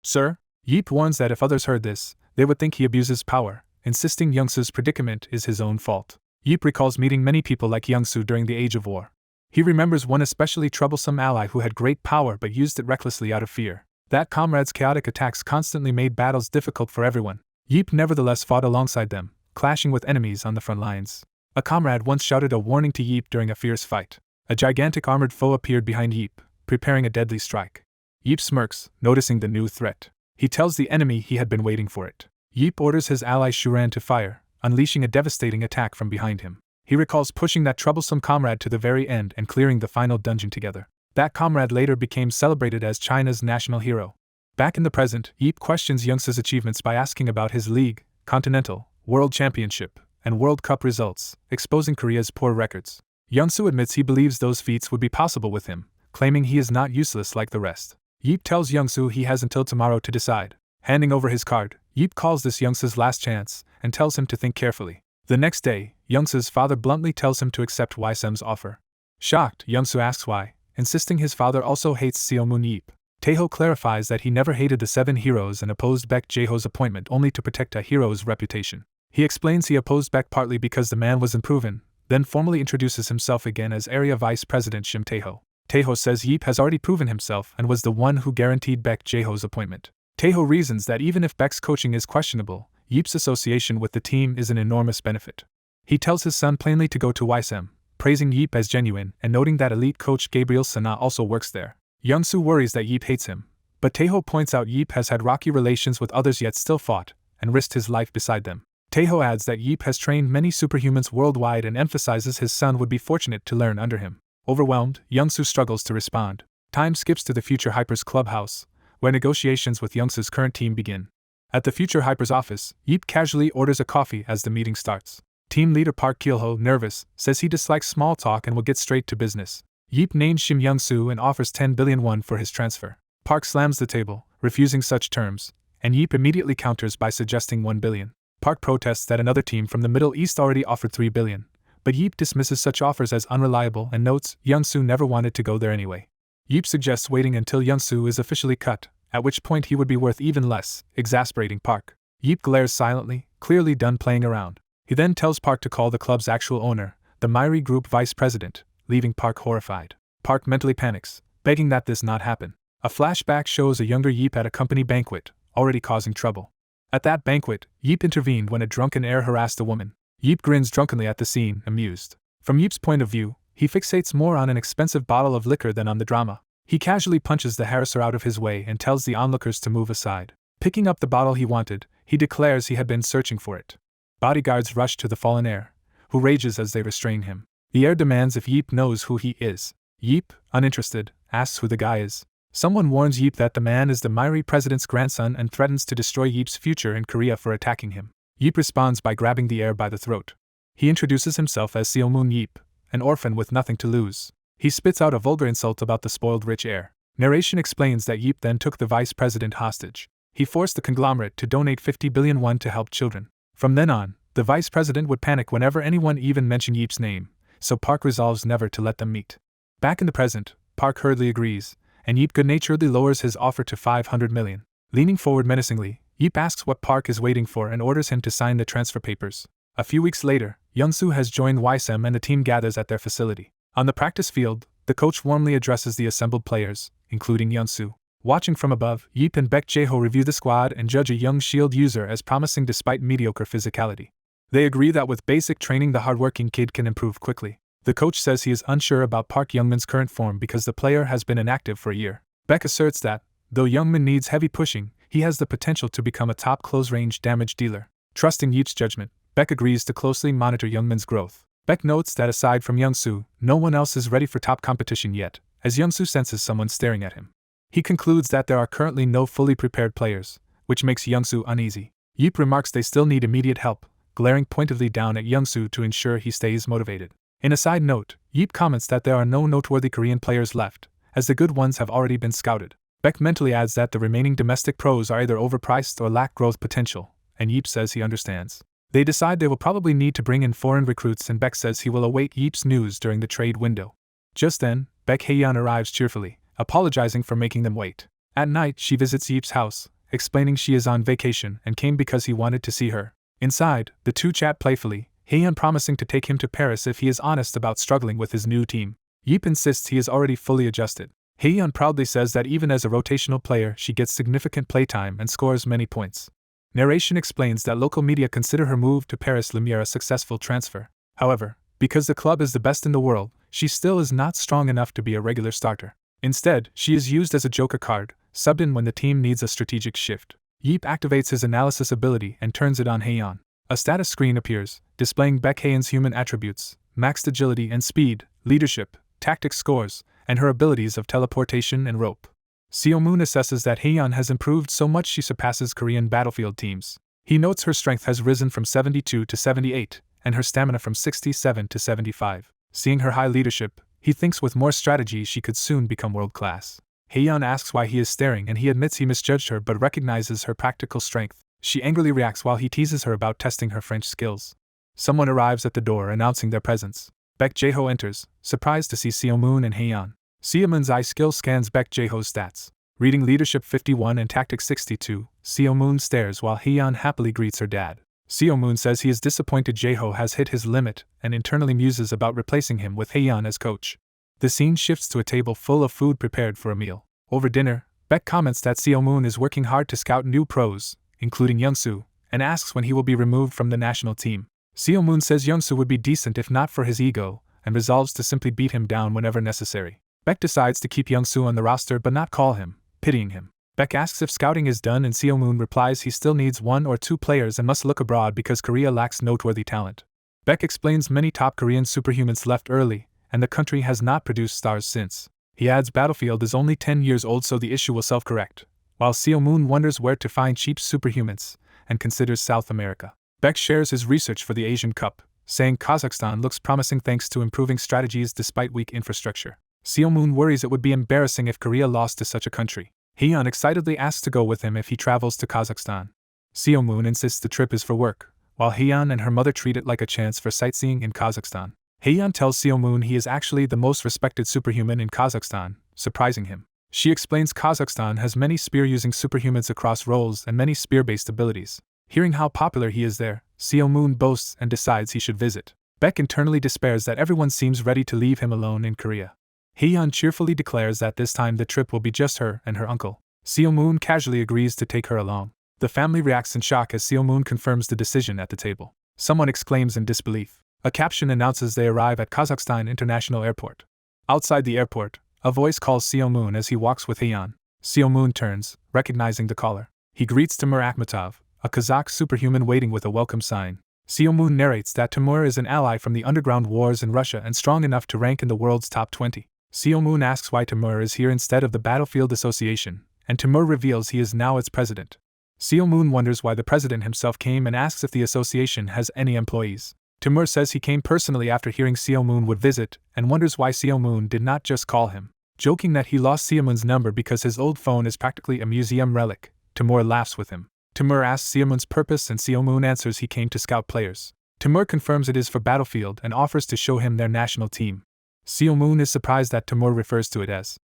"Sir?" Yeep warns that if others heard this, they would think he abuses power, insisting Youngsu's predicament is his own fault. Yeep recalls meeting many people like Youngsu during the Age of War. He remembers one especially troublesome ally who had great power but used it recklessly out of fear. That comrade's chaotic attacks constantly made battles difficult for everyone. Yeep nevertheless fought alongside them, clashing with enemies on the front lines. A comrade once shouted a warning to Yeep during a fierce fight. A gigantic armored foe appeared behind Yeep, preparing a deadly strike. Yeep smirks, noticing the new threat. He tells the enemy he had been waiting for it. Yeep orders his ally Shuran to fire, unleashing a devastating attack from behind him. He recalls pushing that troublesome comrade to the very end and clearing the final dungeon together. That comrade later became celebrated as China's national hero. Back in the present, Yeep questions Youngsu's achievements by asking about his league, continental, world championship, and World Cup results, exposing Korea's poor records. Youngsu admits he believes those feats would be possible with him, claiming he is not useless like the rest. Yeep tells Youngsu he has until tomorrow to decide. Handing over his card, Yeep calls this Youngsu's last chance and tells him to think carefully. The next day, Youngsu's father bluntly tells him to accept Weissim's offer. Shocked, Youngsu asks why, insisting his father also hates Superhuman Yeep. Jiho clarifies that he never hated the 7 heroes and opposed Baek Jaeho's appointment only to protect a hero's reputation. He explains he opposed Baek partly because the man was unproven, then formally introduces himself again as Area Vice President Shim Taeho. Taeho says Yeep has already proven himself and was the one who guaranteed Baek Jaeho's appointment. Taeho reasons that even if Baek's coaching is questionable, Yeep's association with the team is an enormous benefit. He tells his son plainly to go to Weissim, praising Yeep as genuine and noting that elite coach Gabriel Sana also works there. Youngsu worries that Yeep hates him, but Taeho points out Yeep has had rocky relations with others yet still fought, and risked his life beside them. Taeho adds that Yeep has trained many superhumans worldwide and emphasizes his son would be fortunate to learn under him. Overwhelmed, Youngsu struggles to respond. Time skips to the Future Hyper's clubhouse, where negotiations with Youngsu's current team begin. At the Future Hyper's office, Yeep casually orders a coffee as the meeting starts. Team leader Park Kil-ho, nervous, says he dislikes small talk and will get straight to business. Yeep names Shim Youngsu and offers 10 billion won for his transfer. Park slams the table, refusing such terms, and Yeep immediately counters by suggesting 1 billion. Park protests that another team from the Middle East already offered 3 billion, but Yeep dismisses such offers as unreliable and notes Youngsu never wanted to go there anyway. Yeep suggests waiting until Youngsu is officially cut, at which point he would be worth even less, exasperating Park. Yeep glares silently, clearly done playing around. He then tells Park to call the club's actual owner, the Myri Group vice president, leaving Park horrified. Park mentally panics, begging that this not happen. A flashback shows a younger Yeep at a company banquet, already causing trouble. At that banquet, Yeep intervened when a drunken heir harassed a woman. Yeep grins drunkenly at the scene, amused. From Yeep's point of view, he fixates more on an expensive bottle of liquor than on the drama. He casually punches the harasser out of his way and tells the onlookers to move aside. Picking up the bottle he wanted, he declares he had been searching for it. Bodyguards rush to the fallen heir, who rages as they restrain him. The heir demands if Yeep knows who he is. Yeep, uninterested, asks who the guy is. Someone warns Yeep that the man is the Myri president's grandson and threatens to destroy Yeep's future in Korea for attacking him. Yeep responds by grabbing the heir by the throat. He introduces himself as Seomun Yeep, an orphan with nothing to lose. He spits out a vulgar insult about the spoiled rich heir. Narration explains that Yeep then took the vice president hostage. He forced the conglomerate to donate 50 billion won to help children. From then on, the vice president would panic whenever anyone even mentioned Yeep's name, so Park resolves never to let them meet. Back in the present, Park hurriedly agrees, and Yeep good-naturedly lowers his offer to 500 million. Leaning forward menacingly, Yeep asks what Park is waiting for and orders him to sign the transfer papers. A few weeks later, Youngsu has joined Weissim and the team gathers at their facility. On the practice field, the coach warmly addresses the assembled players, including Youngsu. Watching from above, Yeep and Baek Jaeho review the squad and judge a young shield user as promising despite mediocre physicality. They agree that with basic training the hardworking kid can improve quickly. The coach says he is unsure about Park Youngmin's current form because the player has been inactive for a year. Baek asserts that, though Youngmin needs heavy pushing, He has the potential to become a top close-range damage dealer. Trusting Yeep's judgment, Baek agrees to closely monitor Youngmin's growth. Baek notes that aside from Youngsu, no one else is ready for top competition yet, as Youngsu senses someone staring at him. He concludes that there are currently no fully prepared players, which makes Youngsu uneasy. Yeep remarks they still need immediate help, glaring pointedly down at Youngsu to ensure he stays motivated. In a side note, Yeep comments that there are no noteworthy Korean players left, as the good ones have already been scouted. Baek mentally adds that the remaining domestic pros are either overpriced or lack growth potential, and Yeep says he understands. They decide they will probably need to bring in foreign recruits, and Baek says he will await Yeep's news during the trade window. Just then, Baek Haeyeon arrives cheerfully, apologizing for making them wait. At night, she visits Yeep's house, explaining she is on vacation and came because he wanted to see her. Inside, the two chat playfully, Haeyeon promising to take him to Paris if he is honest about struggling with his new team. Yeep insists he is already fully adjusted. Haeyeon proudly says that even as a rotational player she gets significant playtime and scores many points. Narration explains that local media consider her move to Paris Lumiere a successful transfer. However, because the club is the best in the world, she still is not strong enough to be a regular starter. Instead, she is used as a joker card, subbed in when the team needs a strategic shift. Yeep activates his analysis ability and turns it on Haeyeon. A status screen appears, displaying Baek Haeyeon's human attributes, maxed agility and speed, leadership, tactics scores, and her abilities of teleportation and rope. Seo-moon assesses that Haeyeon has improved so much she surpasses Korean battlefield teams. He notes her strength has risen from 72 to 78, and her stamina from 67 to 75. Seeing her high leadership, he thinks with more strategy she could soon become world-class. Haeyeon asks why he is staring, and he admits he misjudged her but recognizes her practical strength. She angrily reacts while he teases her about testing her French skills. Someone arrives at the door announcing their presence. Baek Jiho enters, surprised to see Seo-moon and Haeyeon. Seo-moon's eye skill scans Baek Jiho's stats. Reading leadership 51 and tactics 62, Seo-moon stares while Haeyeon happily greets her dad. Seo-moon says he is disappointed Jiho has hit his limit and internally muses about replacing him with Haeyeon as coach. The scene shifts to a table full of food prepared for a meal. Over dinner, Baek comments that Seo-moon is working hard to scout new pros, including Youngsu, and asks when he will be removed from the national team. Seo-moon says Youngsu would be decent if not for his ego, and resolves to simply beat him down whenever necessary. Baek decides to keep Youngsu on the roster but not call him, pitying him. Baek asks if scouting is done, and Seo-moon replies he still needs 1 or 2 players and must look abroad because Korea lacks noteworthy talent. Baek explains many top Korean superhumans left early, and the country has not produced stars since. He adds Battlefield is only 10 years old, so the issue will self-correct, while Seo-moon wonders where to find cheap superhumans, and considers South America. Baek shares his research for the Asian Cup, saying Kazakhstan looks promising thanks to improving strategies despite weak infrastructure. Seo-moon worries it would be embarrassing if Korea lost to such a country. Haeyeon excitedly asks to go with him if he travels to Kazakhstan. Seo-moon insists the trip is for work, while Haeyeon and her mother treat it like a chance for sightseeing in Kazakhstan. Haeyeon tells Seo-moon he is actually the most respected superhuman in Kazakhstan, surprising him. She explains Kazakhstan has many spear-using superhumans across roles and many spear-based abilities. Hearing how popular he is there, Seo-moon boasts and decides he should visit. Baek internally despairs that everyone seems ready to leave him alone in Korea. Haeyeon cheerfully declares that this time the trip will be just her and her uncle. Seo-moon casually agrees to take her along. The family reacts in shock as Seo-moon confirms the decision at the table. Someone exclaims in disbelief. A caption announces they arrive at Kazakhstan International Airport. Outside the airport, a voice calls Seo-moon as he walks with Haeyeon. Seo-moon turns, recognizing the caller. He greets Timur Akhmatov, a Kazakh superhuman waiting with a welcome sign. Seo-moon narrates that Timur is an ally from the underground wars in Russia and strong enough to rank in the world's top 20. Seo-moon asks why Timur is here instead of the Battlefield Association, and Timur reveals he is now its president. Seo-moon wonders why the president himself came and asks if the association has any employees. Timur says he came personally after hearing Seo-moon would visit, and wonders why Seo-moon did not just call him. Joking that he lost Seo-moon's number because his old phone is practically a museum relic, Timur laughs with him. Timur asks Seo-moon's purpose and Seo-moon answers he came to scout players. Timur confirms it is for Battlefield and offers to show him their national team. Seo-moon is surprised that Timur refers to it as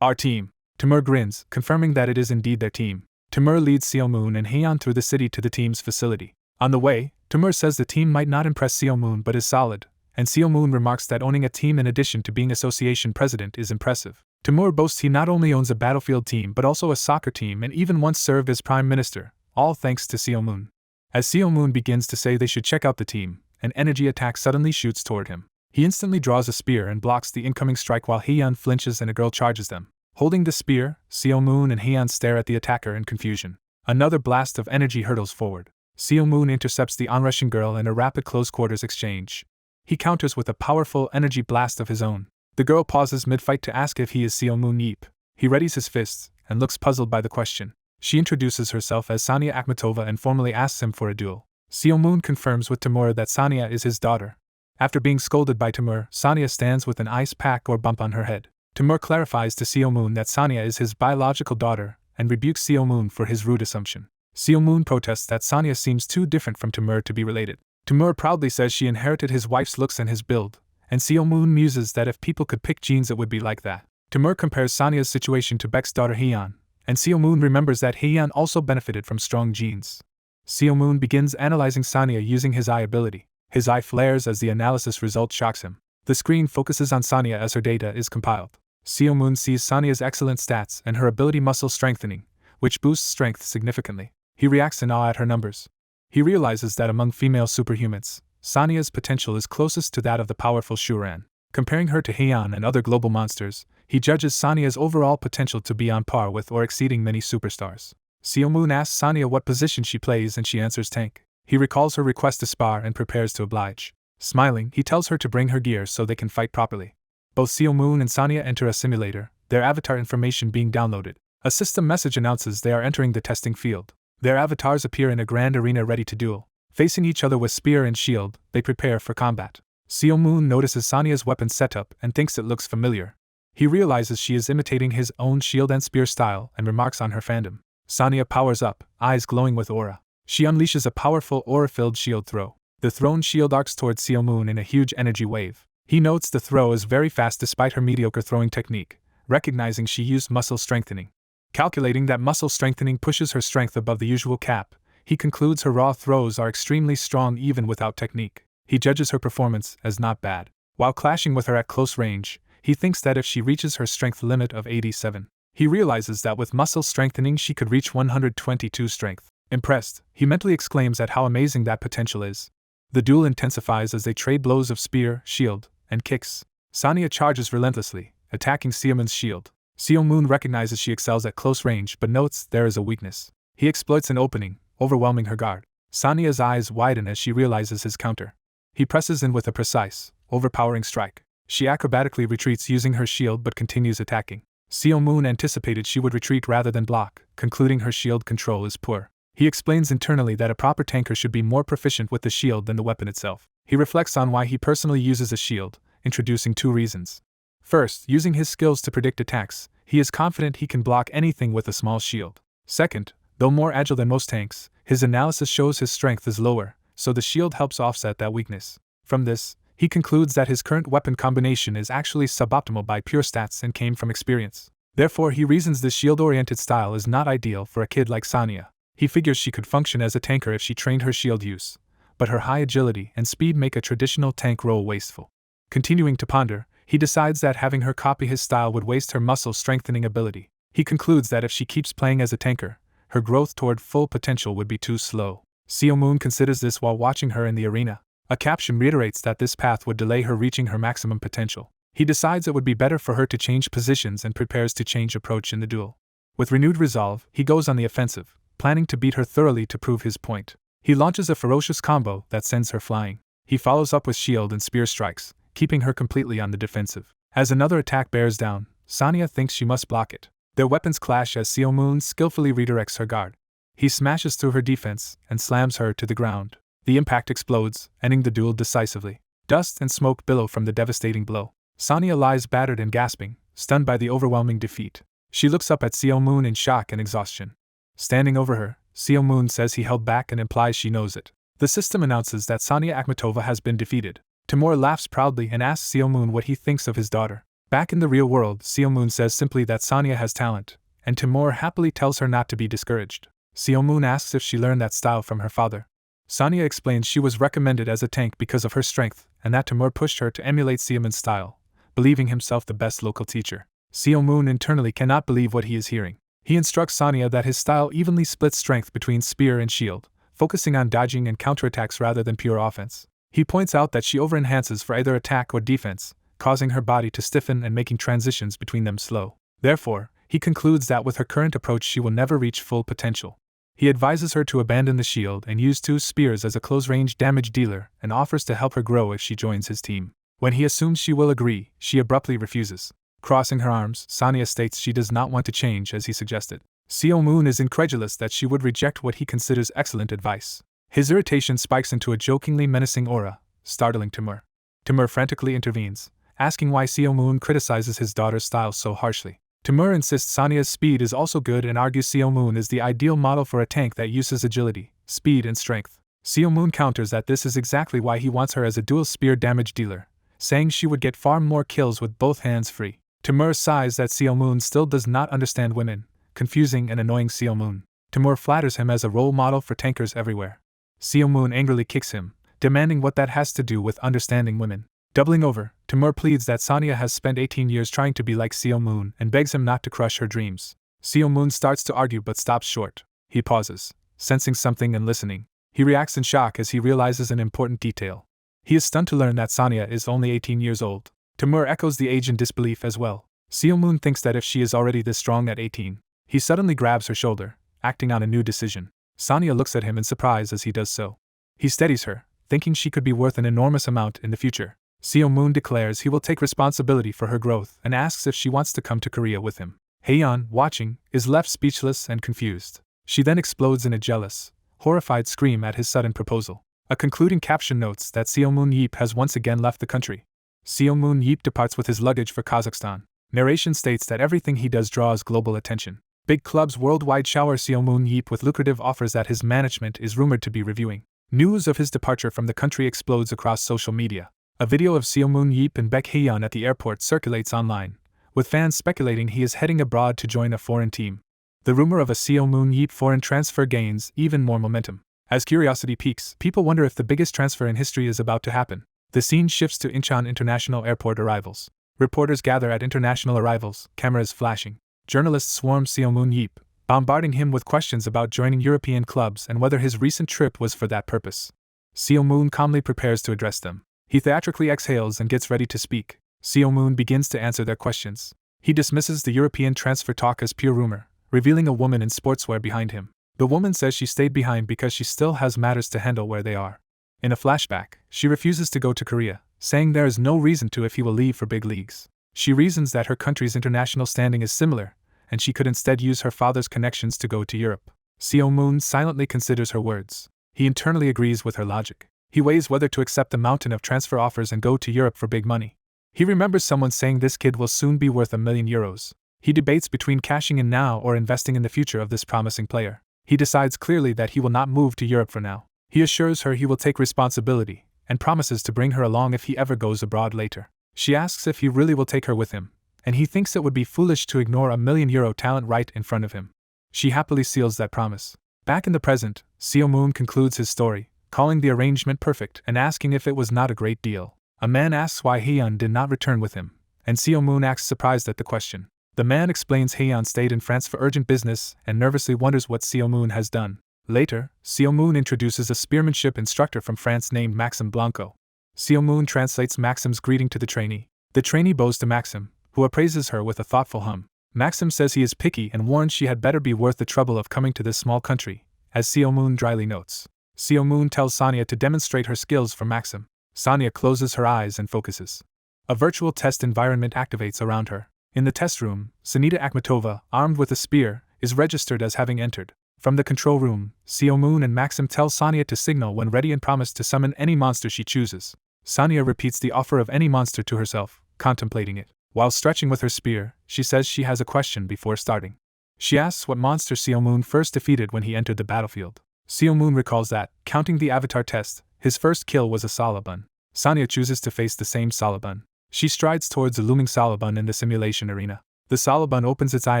our team. Timur grins, confirming that it is indeed their team. Timur leads Seo-moon and Haeyeon through the city to the team's facility. On the way, Timur says the team might not impress Seo-moon but is solid, and Seo-moon remarks that owning a team in addition to being association president is impressive. Timur boasts he not only owns a Battlefield team but also a soccer team and even once served as prime minister, all thanks to Seo-moon. As Seo-moon begins to say they should check out the team, an energy attack suddenly shoots toward him. He instantly draws a spear and blocks the incoming strike while Haeyeon flinches and a girl charges them. Holding the spear, Seo-moon and Haeyeon stare at the attacker in confusion. Another blast of energy hurtles forward. Seo Moon intercepts the onrushing girl in a rapid close-quarters exchange. He counters with a powerful energy blast of his own. The girl pauses mid-fight to ask if he is Seo Moon Yeep. He readies his fists and looks puzzled by the question. She introduces herself as Sanya Akhmatova and formally asks him for a duel. Seo Moon confirms with Timur that Sanya is his daughter. After being scolded by Timur, Sanya stands with an ice pack or bump on her head. Timur clarifies to Seo Moon that Sanya is his biological daughter and rebukes Seo Moon for his rude assumption. Seo Moon protests that Sanya seems too different from Timur to be related. Timur proudly says she inherited his wife's looks and his build, and Seo Moon muses that if people could pick genes it would be like that. Timur compares Sanya's situation to Baek's daughter Hyeon, and Seo Moon remembers that Hyeon also benefited from strong genes. Seo Moon begins analyzing Sanya using his eye ability. His eye flares as the analysis result shocks him. The screen focuses on Sanya as her data is compiled. Seo Moon sees Sanya's excellent stats and her ability muscle strengthening, which boosts strength significantly. He reacts in awe at her numbers. He realizes that among female superhumans, Sanya's potential is closest to that of the powerful Shuran. Comparing her to Hyeon and other global monsters, he judges Sanya's overall potential to be on par with or exceeding many superstars. Seo Moon asks Sanya what position she plays and she answers tank. He recalls her request to spar and prepares to oblige. Smiling, he tells her to bring her gear so they can fight properly. Both Seo Moon and Sanya enter a simulator, their avatar information being downloaded. A system message announces they are entering the testing field. Their avatars appear in a grand arena ready to duel. Facing each other with spear and shield, they prepare for combat. Seo Moon notices Sanya's weapon setup and thinks it looks familiar. He realizes she is imitating his own shield and spear style and remarks on her fandom. Sanya powers up, eyes glowing with aura. She unleashes a powerful aura-filled shield throw. The thrown shield arcs towards Seo Moon in a huge energy wave. He notes the throw is very fast despite her mediocre throwing technique, recognizing she used muscle strengthening. Calculating that muscle strengthening pushes her strength above the usual cap, he concludes her raw throws are extremely strong even without technique. He judges her performance as not bad. While clashing with her at close range, he thinks that if she reaches her strength limit of 87, he realizes that with muscle strengthening she could reach 122 strength. Impressed, he mentally exclaims at how amazing that potential is. The duel intensifies as they trade blows of spear, shield, and kicks. Sanya charges relentlessly, attacking Seo Moon's shield. Seo Moon recognizes she excels at close range but notes there is a weakness. He exploits an opening, overwhelming her guard. Sanya's eyes widen as she realizes his counter. He presses in with a precise, overpowering strike. She acrobatically retreats using her shield but continues attacking. Seo Moon anticipated she would retreat rather than block, concluding her shield control is poor. He explains internally that a proper tanker should be more proficient with the shield than the weapon itself. He reflects on why he personally uses a shield, introducing two reasons. First, using his skills to predict attacks, he is confident he can block anything with a small shield. Second, though more agile than most tanks, his analysis shows his strength is lower, so the shield helps offset that weakness. From this, he concludes that his current weapon combination is actually suboptimal by pure stats and came from experience. Therefore, he reasons this shield-oriented style is not ideal for a kid like Sanya. He figures she could function as a tanker if she trained her shield use, but her high agility and speed make a traditional tank role wasteful. Continuing to ponder, he decides that having her copy his style would waste her muscle strengthening ability. He concludes that if she keeps playing as a tanker, her growth toward full potential would be too slow. Seo Moon considers this while watching her in the arena. A caption reiterates that this path would delay her reaching her maximum potential. He decides it would be better for her to change positions and prepares to change approach in the duel. With renewed resolve, he goes on the offensive, planning to beat her thoroughly to prove his point. He launches a ferocious combo that sends her flying. He follows up with shield and spear strikes, keeping her completely on the defensive. As another attack bears down, Sanya thinks she must block it. Their weapons clash as Seo Moon skillfully redirects her guard. He smashes through her defense and slams her to the ground. The impact explodes, ending the duel decisively. Dust and smoke billow from the devastating blow. Sanya lies battered and gasping, stunned by the overwhelming defeat. She looks up at Seo Moon in shock and exhaustion. Standing over her, Seo Moon says he held back and implies she knows it. The system announces that Sanya Akhmatova has been defeated. Timur laughs proudly and asks Seo Moon what he thinks of his daughter. Back in the real world, Seo Moon says simply that Sanya has talent, and Timur happily tells her not to be discouraged. Seo Moon asks if she learned that style from her father. Sanya explains she was recommended as a tank because of her strength, and that Timur pushed her to emulate Seo Moon's style, believing himself the best local teacher. Seo Moon internally cannot believe what he is hearing. He instructs Sanya that his style evenly splits strength between spear and shield, focusing on dodging and counterattacks rather than pure offense. He points out that she over-enhances for either attack or defense, causing her body to stiffen and making transitions between them slow. Therefore, he concludes that with her current approach she will never reach full potential. He advises her to abandon the shield and use 2 spears as a close-range damage dealer and offers to help her grow if she joins his team. When he assumes she will agree, she abruptly refuses. Crossing her arms, Sonia states she does not want to change as he suggested. Seo Moon is incredulous that she would reject what he considers excellent advice. His irritation spikes into a jokingly menacing aura, startling Timur. Timur frantically intervenes, asking why Seo Moon criticizes his daughter's style so harshly. Timur insists Sonia's speed is also good and argues Seo Moon is the ideal model for a tank that uses agility, speed and strength. Seo Moon counters that this is exactly why he wants her as a dual spear damage dealer, saying she would get far more kills with both hands free. Timur sighs that Seo Moon still does not understand women, confusing and annoying Seo Moon. Timur flatters him as a role model for tankers everywhere. Seo Moon angrily kicks him, demanding what that has to do with understanding women. Doubling over, Timur pleads that Sonia has spent 18 years trying to be like Seo Moon and begs him not to crush her dreams. Seo Moon starts to argue but stops short. He pauses, sensing something and listening. He reacts in shock as he realizes an important detail. He is stunned to learn that Sonia is only 18 years old. Timur echoes the age in disbelief as well. Seo Moon thinks that if she is already this strong at 18, he suddenly grabs her shoulder, acting on a new decision. Sonia looks at him in surprise as he does so. He steadies her, thinking she could be worth an enormous amount in the future. Seo Moon declares he will take responsibility for her growth and asks if she wants to come to Korea with him. Haeyeon, watching, is left speechless and confused. She then explodes in a jealous, horrified scream at his sudden proposal. A concluding caption notes that Seo Moon Yeep has once again left the country. Seo Moon Yeep departs with his luggage for Kazakhstan. Narration states that everything he does draws global attention. Big clubs worldwide shower Seo Moon Yeep with lucrative offers that his management is rumored to be reviewing. News of his departure from the country explodes across social media. A video of Seo Moon Yeep and Baek Haeyeon at the airport circulates online, with fans speculating he is heading abroad to join a foreign team. The rumor of a Seo Moon Yeep foreign transfer gains even more momentum. As curiosity peaks, people wonder if the biggest transfer in history is about to happen. The scene shifts to Incheon International Airport arrivals. Reporters gather at international arrivals, cameras flashing. Journalists swarm Seo Moon Yeep, bombarding him with questions about joining European clubs and whether his recent trip was for that purpose. Seo Moon calmly prepares to address them. He theatrically exhales and gets ready to speak. Seo Moon begins to answer their questions. He dismisses the European transfer talk as pure rumor, revealing a woman in sportswear behind him. The woman says she stayed behind because she still has matters to handle where they are. In a flashback, she refuses to go to Korea, saying there is no reason to if he will leave for big leagues. She reasons that her country's international standing is similar, and she could instead use her father's connections to go to Europe. Seo Moon silently considers her words. He internally agrees with her logic. He weighs whether to accept the mountain of transfer offers and go to Europe for big money. He remembers someone saying this kid will soon be worth €1 million. He debates between cashing in now or investing in the future of this promising player. He decides clearly that he will not move to Europe for now. He assures her he will take responsibility, and promises to bring her along if he ever goes abroad later. She asks if he really will take her with him, and he thinks it would be foolish to ignore €1 million talent right in front of him. She happily seals that promise. Back in the present, Seo Moon concludes his story, calling the arrangement perfect and asking if it was not a great deal. A man asks why Haeyeon did not return with him, and Seo Moon acts surprised at the question. The man explains Haeyeon stayed in France for urgent business and nervously wonders what Seo Moon has done. Later, Seo Moon introduces a spearmanship instructor from France named Maxim Blanco. Seo Moon translates Maxim's greeting to the trainee. The trainee bows to Maxim, who appraises her with a thoughtful hum. Maxim says he is picky and warns she had better be worth the trouble of coming to this small country, as Seo Moon dryly notes. Seo Moon tells Sonia to demonstrate her skills for Maxim. Sonia closes her eyes and focuses. A virtual test environment activates around her. In the test room, Sunita Akhmatova, armed with a spear, is registered as having entered. From the control room, Seo Moon and Maxim tell Sonia to signal when ready and promise to summon any monster she chooses. Sonia repeats the offer of any monster to herself, contemplating it. While stretching with her spear, she says she has a question before starting. She asks what monster Seo Moon first defeated when he entered the battlefield. Seo Moon recalls that, counting the avatar test, his first kill was a Salabun. Sonia chooses to face the same Salabun. She strides towards a looming Salabun in the simulation arena. The Salabun opens its eye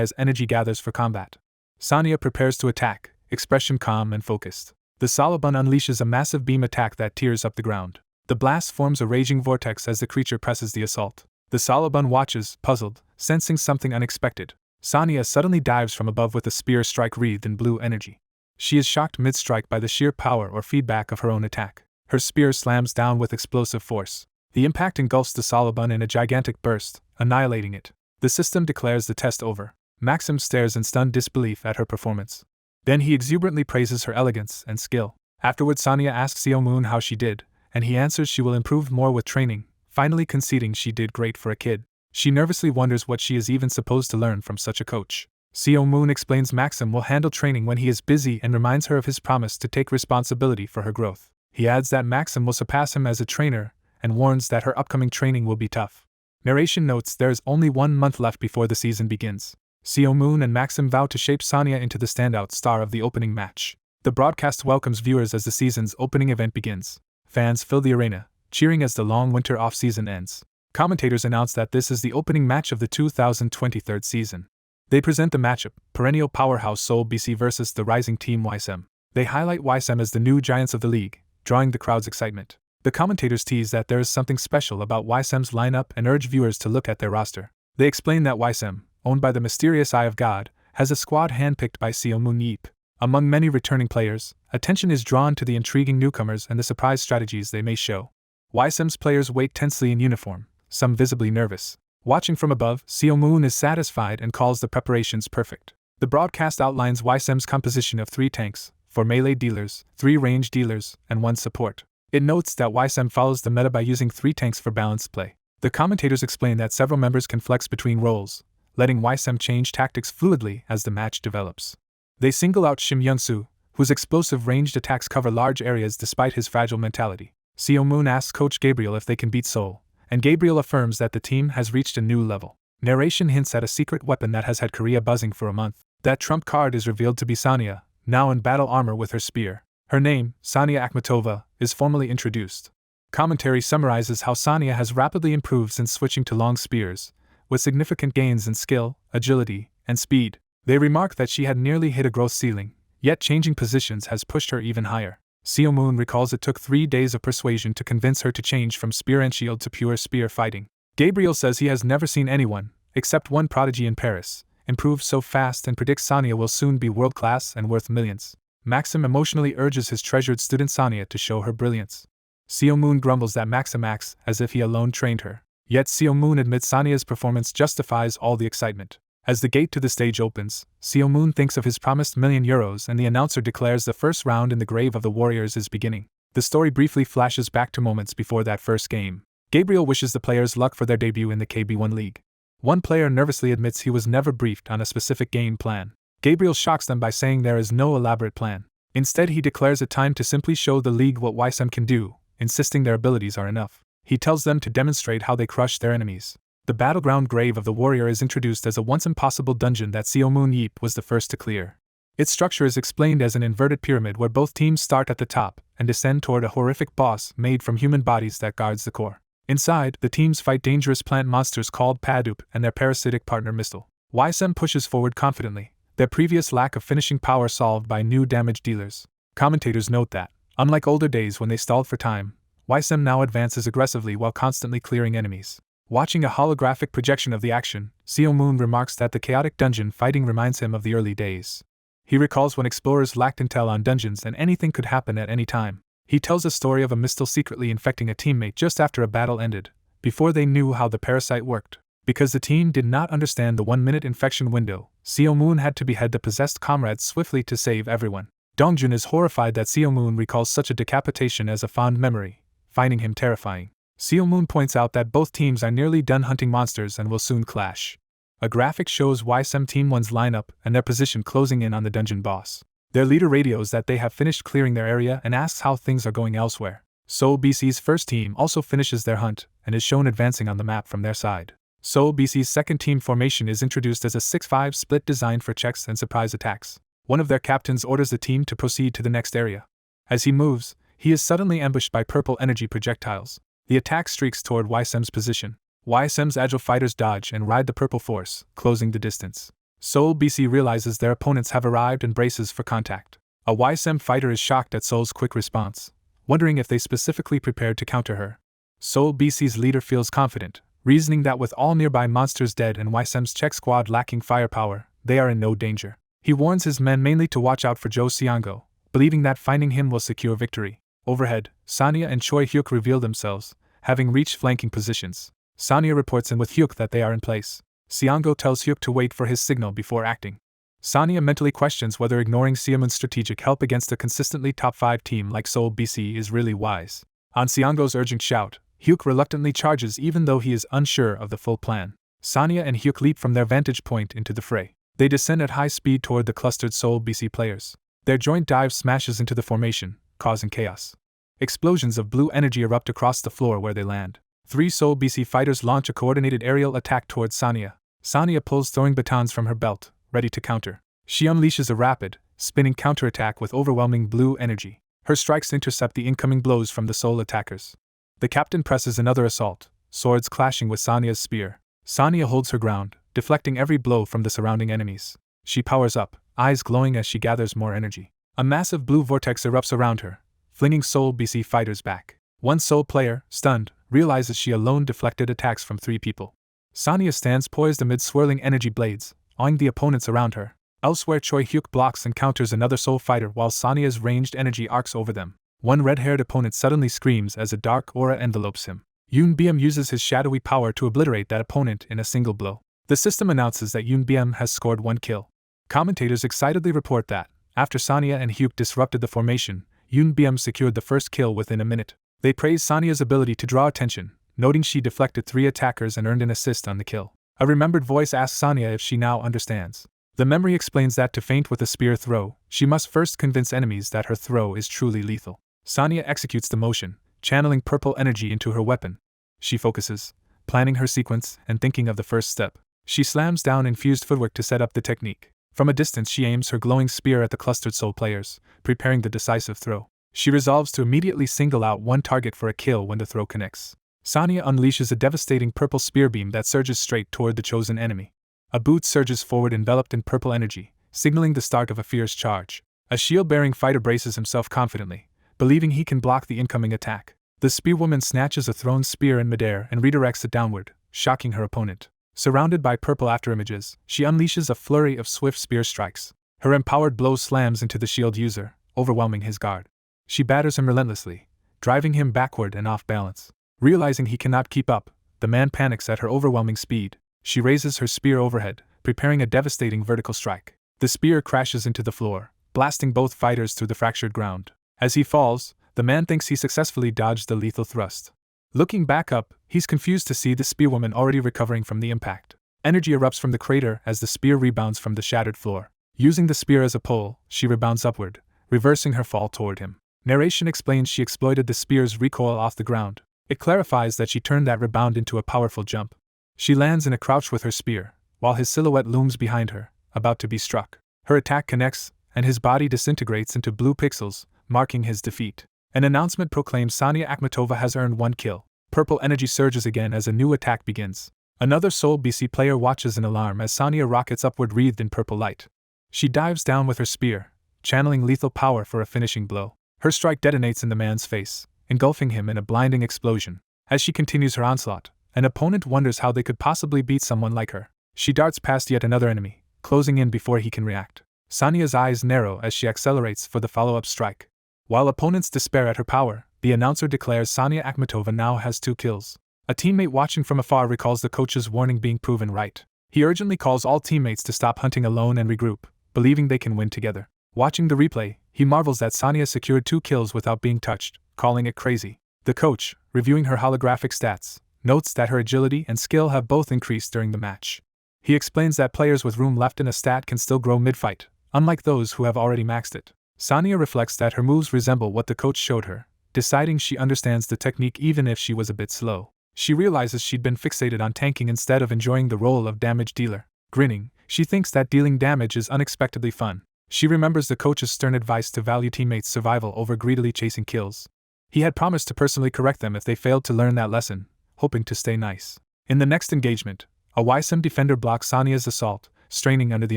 as energy gathers for combat. Sonia prepares to attack, expression calm and focused. The Salabun unleashes a massive beam attack that tears up the ground. The blast forms a raging vortex as the creature presses the assault. The Salabun watches, puzzled, sensing something unexpected. Sonia suddenly dives from above with a spear strike wreathed in blue energy. She is shocked mid-strike by the sheer power or feedback of her own attack. Her spear slams down with explosive force. The impact engulfs the Salabun in a gigantic burst, annihilating it. The system declares the test over. Maxim stares in stunned disbelief at her performance. Then he exuberantly praises her elegance and skill. Afterward, Sonia asks Seo-moon how she did, and he answers she will improve more with training, finally conceding she did great for a kid. She nervously wonders what she is even supposed to learn from such a coach. Seo-moon explains Maxim will handle training when he is busy and reminds her of his promise to take responsibility for her growth. He adds that Maxim will surpass him as a trainer and warns that her upcoming training will be tough. Narration notes there is only 1 month left before the season begins. Seo-moon and Maxim vow to shape Sonia into the standout star of the opening match. The broadcast welcomes viewers as the season's opening event begins. Fans fill the arena, cheering as the long winter off-season ends. Commentators announce that this is the opening match of the 2023 season. They present the matchup, perennial powerhouse Seoul BC versus the rising team Weissim. They highlight Weissim as the new giants of the league, drawing the crowd's excitement. The commentators tease that there is something special about Weissim's lineup and urge viewers to look at their roster. They explain that Weissim, owned by the mysterious Eye of God, has a squad handpicked by Seo-moon Yeep. Among many returning players, attention is drawn to the intriguing newcomers and the surprise strategies they may show. Weissim's players wait tensely in uniform, some visibly nervous. Watching from above, Seo-moon is satisfied and calls the preparations perfect. The broadcast outlines Weissim's composition of 3 tanks, 4 melee dealers, 3 range dealers, and 1 support. It notes that Weissim follows the meta by using 3 tanks for balanced play. The commentators explain that several members can flex between roles, letting Weissim change tactics fluidly as the match develops. They single out Shim Young-soo, whose explosive ranged attacks cover large areas despite his fragile mentality. Seo-moon asks Coach Gabriel if they can beat Seoul, and Gabriel affirms that the team has reached a new level. Narration hints at a secret weapon that has had Korea buzzing for a month. That trump card is revealed to be Sonia, now in battle armor with her spear. Her name, Sonia Akhmatova, is formally introduced. Commentary summarizes how Sonia has rapidly improved since switching to long spears, with significant gains in skill, agility, and speed. They remark that she had nearly hit a growth ceiling, yet changing positions has pushed her even higher. Seo-moon recalls it took 3 days of persuasion to convince her to change from spear and shield to pure spear fighting. Gabriel says he has never seen anyone, except one prodigy in Paris, improve so fast and predicts Sonia will soon be world-class and worth millions. Maxim emotionally urges his treasured student Sonia to show her brilliance. Seo-moon grumbles that Maxim acts as if he alone trained her. Yet Seo-moon admits Sonia's performance justifies all the excitement. As the gate to the stage opens, Seo-moon thinks of his promised €1,000,000 and the announcer declares the first round in the Grave of the Warriors is beginning. The story briefly flashes back to moments before that first game. Gabriel wishes the players luck for their debut in the KB1 League. One player nervously admits he was never briefed on a specific game plan. Gabriel shocks them by saying there is no elaborate plan. Instead, he declares it time to simply show the league what Weissim can do, insisting their abilities are enough. He tells them to demonstrate how they crush their enemies. The battleground Grave of the Warrior is introduced as a once impossible dungeon that Seo-moon Yeep was the first to clear. Its structure is explained as an inverted pyramid where both teams start at the top and descend toward a horrific boss made from human bodies that guards the core. Inside, the teams fight dangerous plant monsters called Padup and their parasitic partner Mistle. Weissim pushes forward confidently, their previous lack of finishing power solved by new damage dealers. Commentators note that, unlike older days when they stalled for time, Weissim now advances aggressively while constantly clearing enemies. Watching a holographic projection of the action, Seo-moon remarks that the chaotic dungeon fighting reminds him of the early days. He recalls when explorers lacked intel on dungeons and anything could happen at any time. He tells a story of a Mistle secretly infecting a teammate just after a battle ended, before they knew how the parasite worked. Because the team did not understand the 1-minute infection window, Seo-moon had to behead the possessed comrades swiftly to save everyone. Dongjun is horrified that Seo-moon recalls such a decapitation as a fond memory, finding him terrifying. Seo-moon points out that both teams are nearly done hunting monsters and will soon clash. A graphic shows Weissim Team 1's lineup and their position closing in on the dungeon boss. Their leader radios that they have finished clearing their area and asks how things are going elsewhere. Seoul BC's first team also finishes their hunt and is shown advancing on the map from their side. Seoul BC's second team formation is introduced as a 6-5 split designed for checks and surprise attacks. One of their captains orders the team to proceed to the next area. As he moves, he is suddenly ambushed by purple energy projectiles. The attack streaks toward Weisim's position. Weisim's agile fighters dodge and ride the purple force, closing the distance. Seoul BC realizes their opponents have arrived and braces for contact. A Weisim fighter is shocked at Seoul's quick response, wondering if they specifically prepared to counter her. Seoul BC's leader feels confident, reasoning that with all nearby monsters dead and Weisim's check squad lacking firepower, they are in no danger. He warns his men mainly to watch out for Jo Seongo, believing that finding him will secure victory. Overhead, Sonia and Choy Huk reveal themselves, having reached flanking positions. Sonia reports in with Huk that they are in place. Seongo tells Huk to wait for his signal before acting. Sanya mentally questions whether ignoring Siamun's strategic help against a consistently top 5 team like Seoul BC is really wise. On Seongo's urgent shout, Huk reluctantly charges even though he is unsure of the full plan. Sanya and Huk leap from their vantage point into the fray. They descend at high speed toward the clustered Seoul BC players. Their joint dive smashes into the formation, causing chaos. Explosions of blue energy erupt across the floor where they land. 3 Seoul BC fighters launch a coordinated aerial attack towards Sanya. Sanya pulls throwing batons from her belt, ready to counter. She unleashes a rapid, spinning counterattack with overwhelming blue energy. Her strikes intercept the incoming blows from the Seoul attackers. The captain presses another assault, swords clashing with Sanya's spear. Sanya holds her ground, deflecting every blow from the surrounding enemies. She powers up, eyes glowing as she gathers more energy. A massive blue vortex erupts around her, flinging Seoul BC fighters back. One Seoul player, stunned, realizes she alone deflected attacks from 3 people. Sanya stands poised amid swirling energy blades, awing the opponents around her. Elsewhere, Choy Huk blocks and counters another Seoul fighter while Sanya's ranged energy arcs over them. One red-haired opponent suddenly screams as a dark aura envelopes him. Yoon Biem uses his shadowy power to obliterate that opponent in a single blow. The system announces that Yoon Biem has scored 1 kill. Commentators excitedly report that, after Sanya and Huk disrupted the formation, Yoon Biem secured the first kill within a minute. They praise Sanya's ability to draw attention, noting she deflected 3 attackers and earned an assist on the kill. A remembered voice asks Sanya if she now understands. The memory explains that to feint with a spear throw, she must first convince enemies that her throw is truly lethal. Sanya executes the motion, channeling purple energy into her weapon. She focuses, planning her sequence and thinking of the first step. She slams down infused footwork to set up the technique. From a distance she aims her glowing spear at the clustered Seoul players, preparing the decisive throw. She resolves to immediately single out one target for a kill when the throw connects. Sanya unleashes a devastating purple spear beam that surges straight toward the chosen enemy. A boot surges forward enveloped in purple energy, signaling the start of a fierce charge. A shield-bearing fighter braces himself confidently, believing he can block the incoming attack. The spearwoman snatches a thrown spear in midair and redirects it downward, shocking her opponent. Surrounded by purple afterimages, she unleashes a flurry of swift spear strikes. Her empowered blow slams into the shield user, overwhelming his guard. She batters him relentlessly, driving him backward and off balance. Realizing he cannot keep up, the man panics at her overwhelming speed. She raises her spear overhead, preparing a devastating vertical strike. The spear crashes into the floor, blasting both fighters through the fractured ground. As he falls, the man thinks he successfully dodged the lethal thrust. Looking back up, he's confused to see the spearwoman already recovering from the impact. Energy erupts from the crater as the spear rebounds from the shattered floor. Using the spear as a pole, she rebounds upward, reversing her fall toward him. Narration explains she exploited the spear's recoil off the ground. It clarifies that she turned that rebound into a powerful jump. She lands in a crouch with her spear, while his silhouette looms behind her, about to be struck. Her attack connects, and his body disintegrates into blue pixels, marking his defeat. An announcement proclaims Sanya Akhmatova has earned 1 kill. Purple energy surges again as a new attack begins. Another Seoul BC player watches in alarm as Sanya rockets upward wreathed in purple light. She dives down with her spear, channeling lethal power for a finishing blow. Her strike detonates in the man's face, engulfing him in a blinding explosion. As she continues her onslaught, an opponent wonders how they could possibly beat someone like her. She darts past yet another enemy, closing in before he can react. Sanya's eyes narrow as she accelerates for the follow-up strike. While opponents despair at her power, the announcer declares Sanya Akhmatova now has 2 kills. A teammate watching from afar recalls the coach's warning being proven right. He urgently calls all teammates to stop hunting alone and regroup, believing they can win together. Watching the replay, he marvels that Sanya secured 2 kills without being touched, calling it crazy. The coach, reviewing her holographic stats, notes that her agility and skill have both increased during the match. He explains that players with room left in a stat can still grow mid-fight, unlike those who have already maxed it. Sanya reflects that her moves resemble what the coach showed her, deciding she understands the technique even if she was a bit slow. She realizes she'd been fixated on tanking instead of enjoying the role of damage dealer. Grinning, she thinks that dealing damage is unexpectedly fun. She remembers the coach's stern advice to value teammates' survival over greedily chasing kills. He had promised to personally correct them if they failed to learn that lesson, hoping to stay nice. In the next engagement, a Weissim defender blocks Sanya's assault, straining under the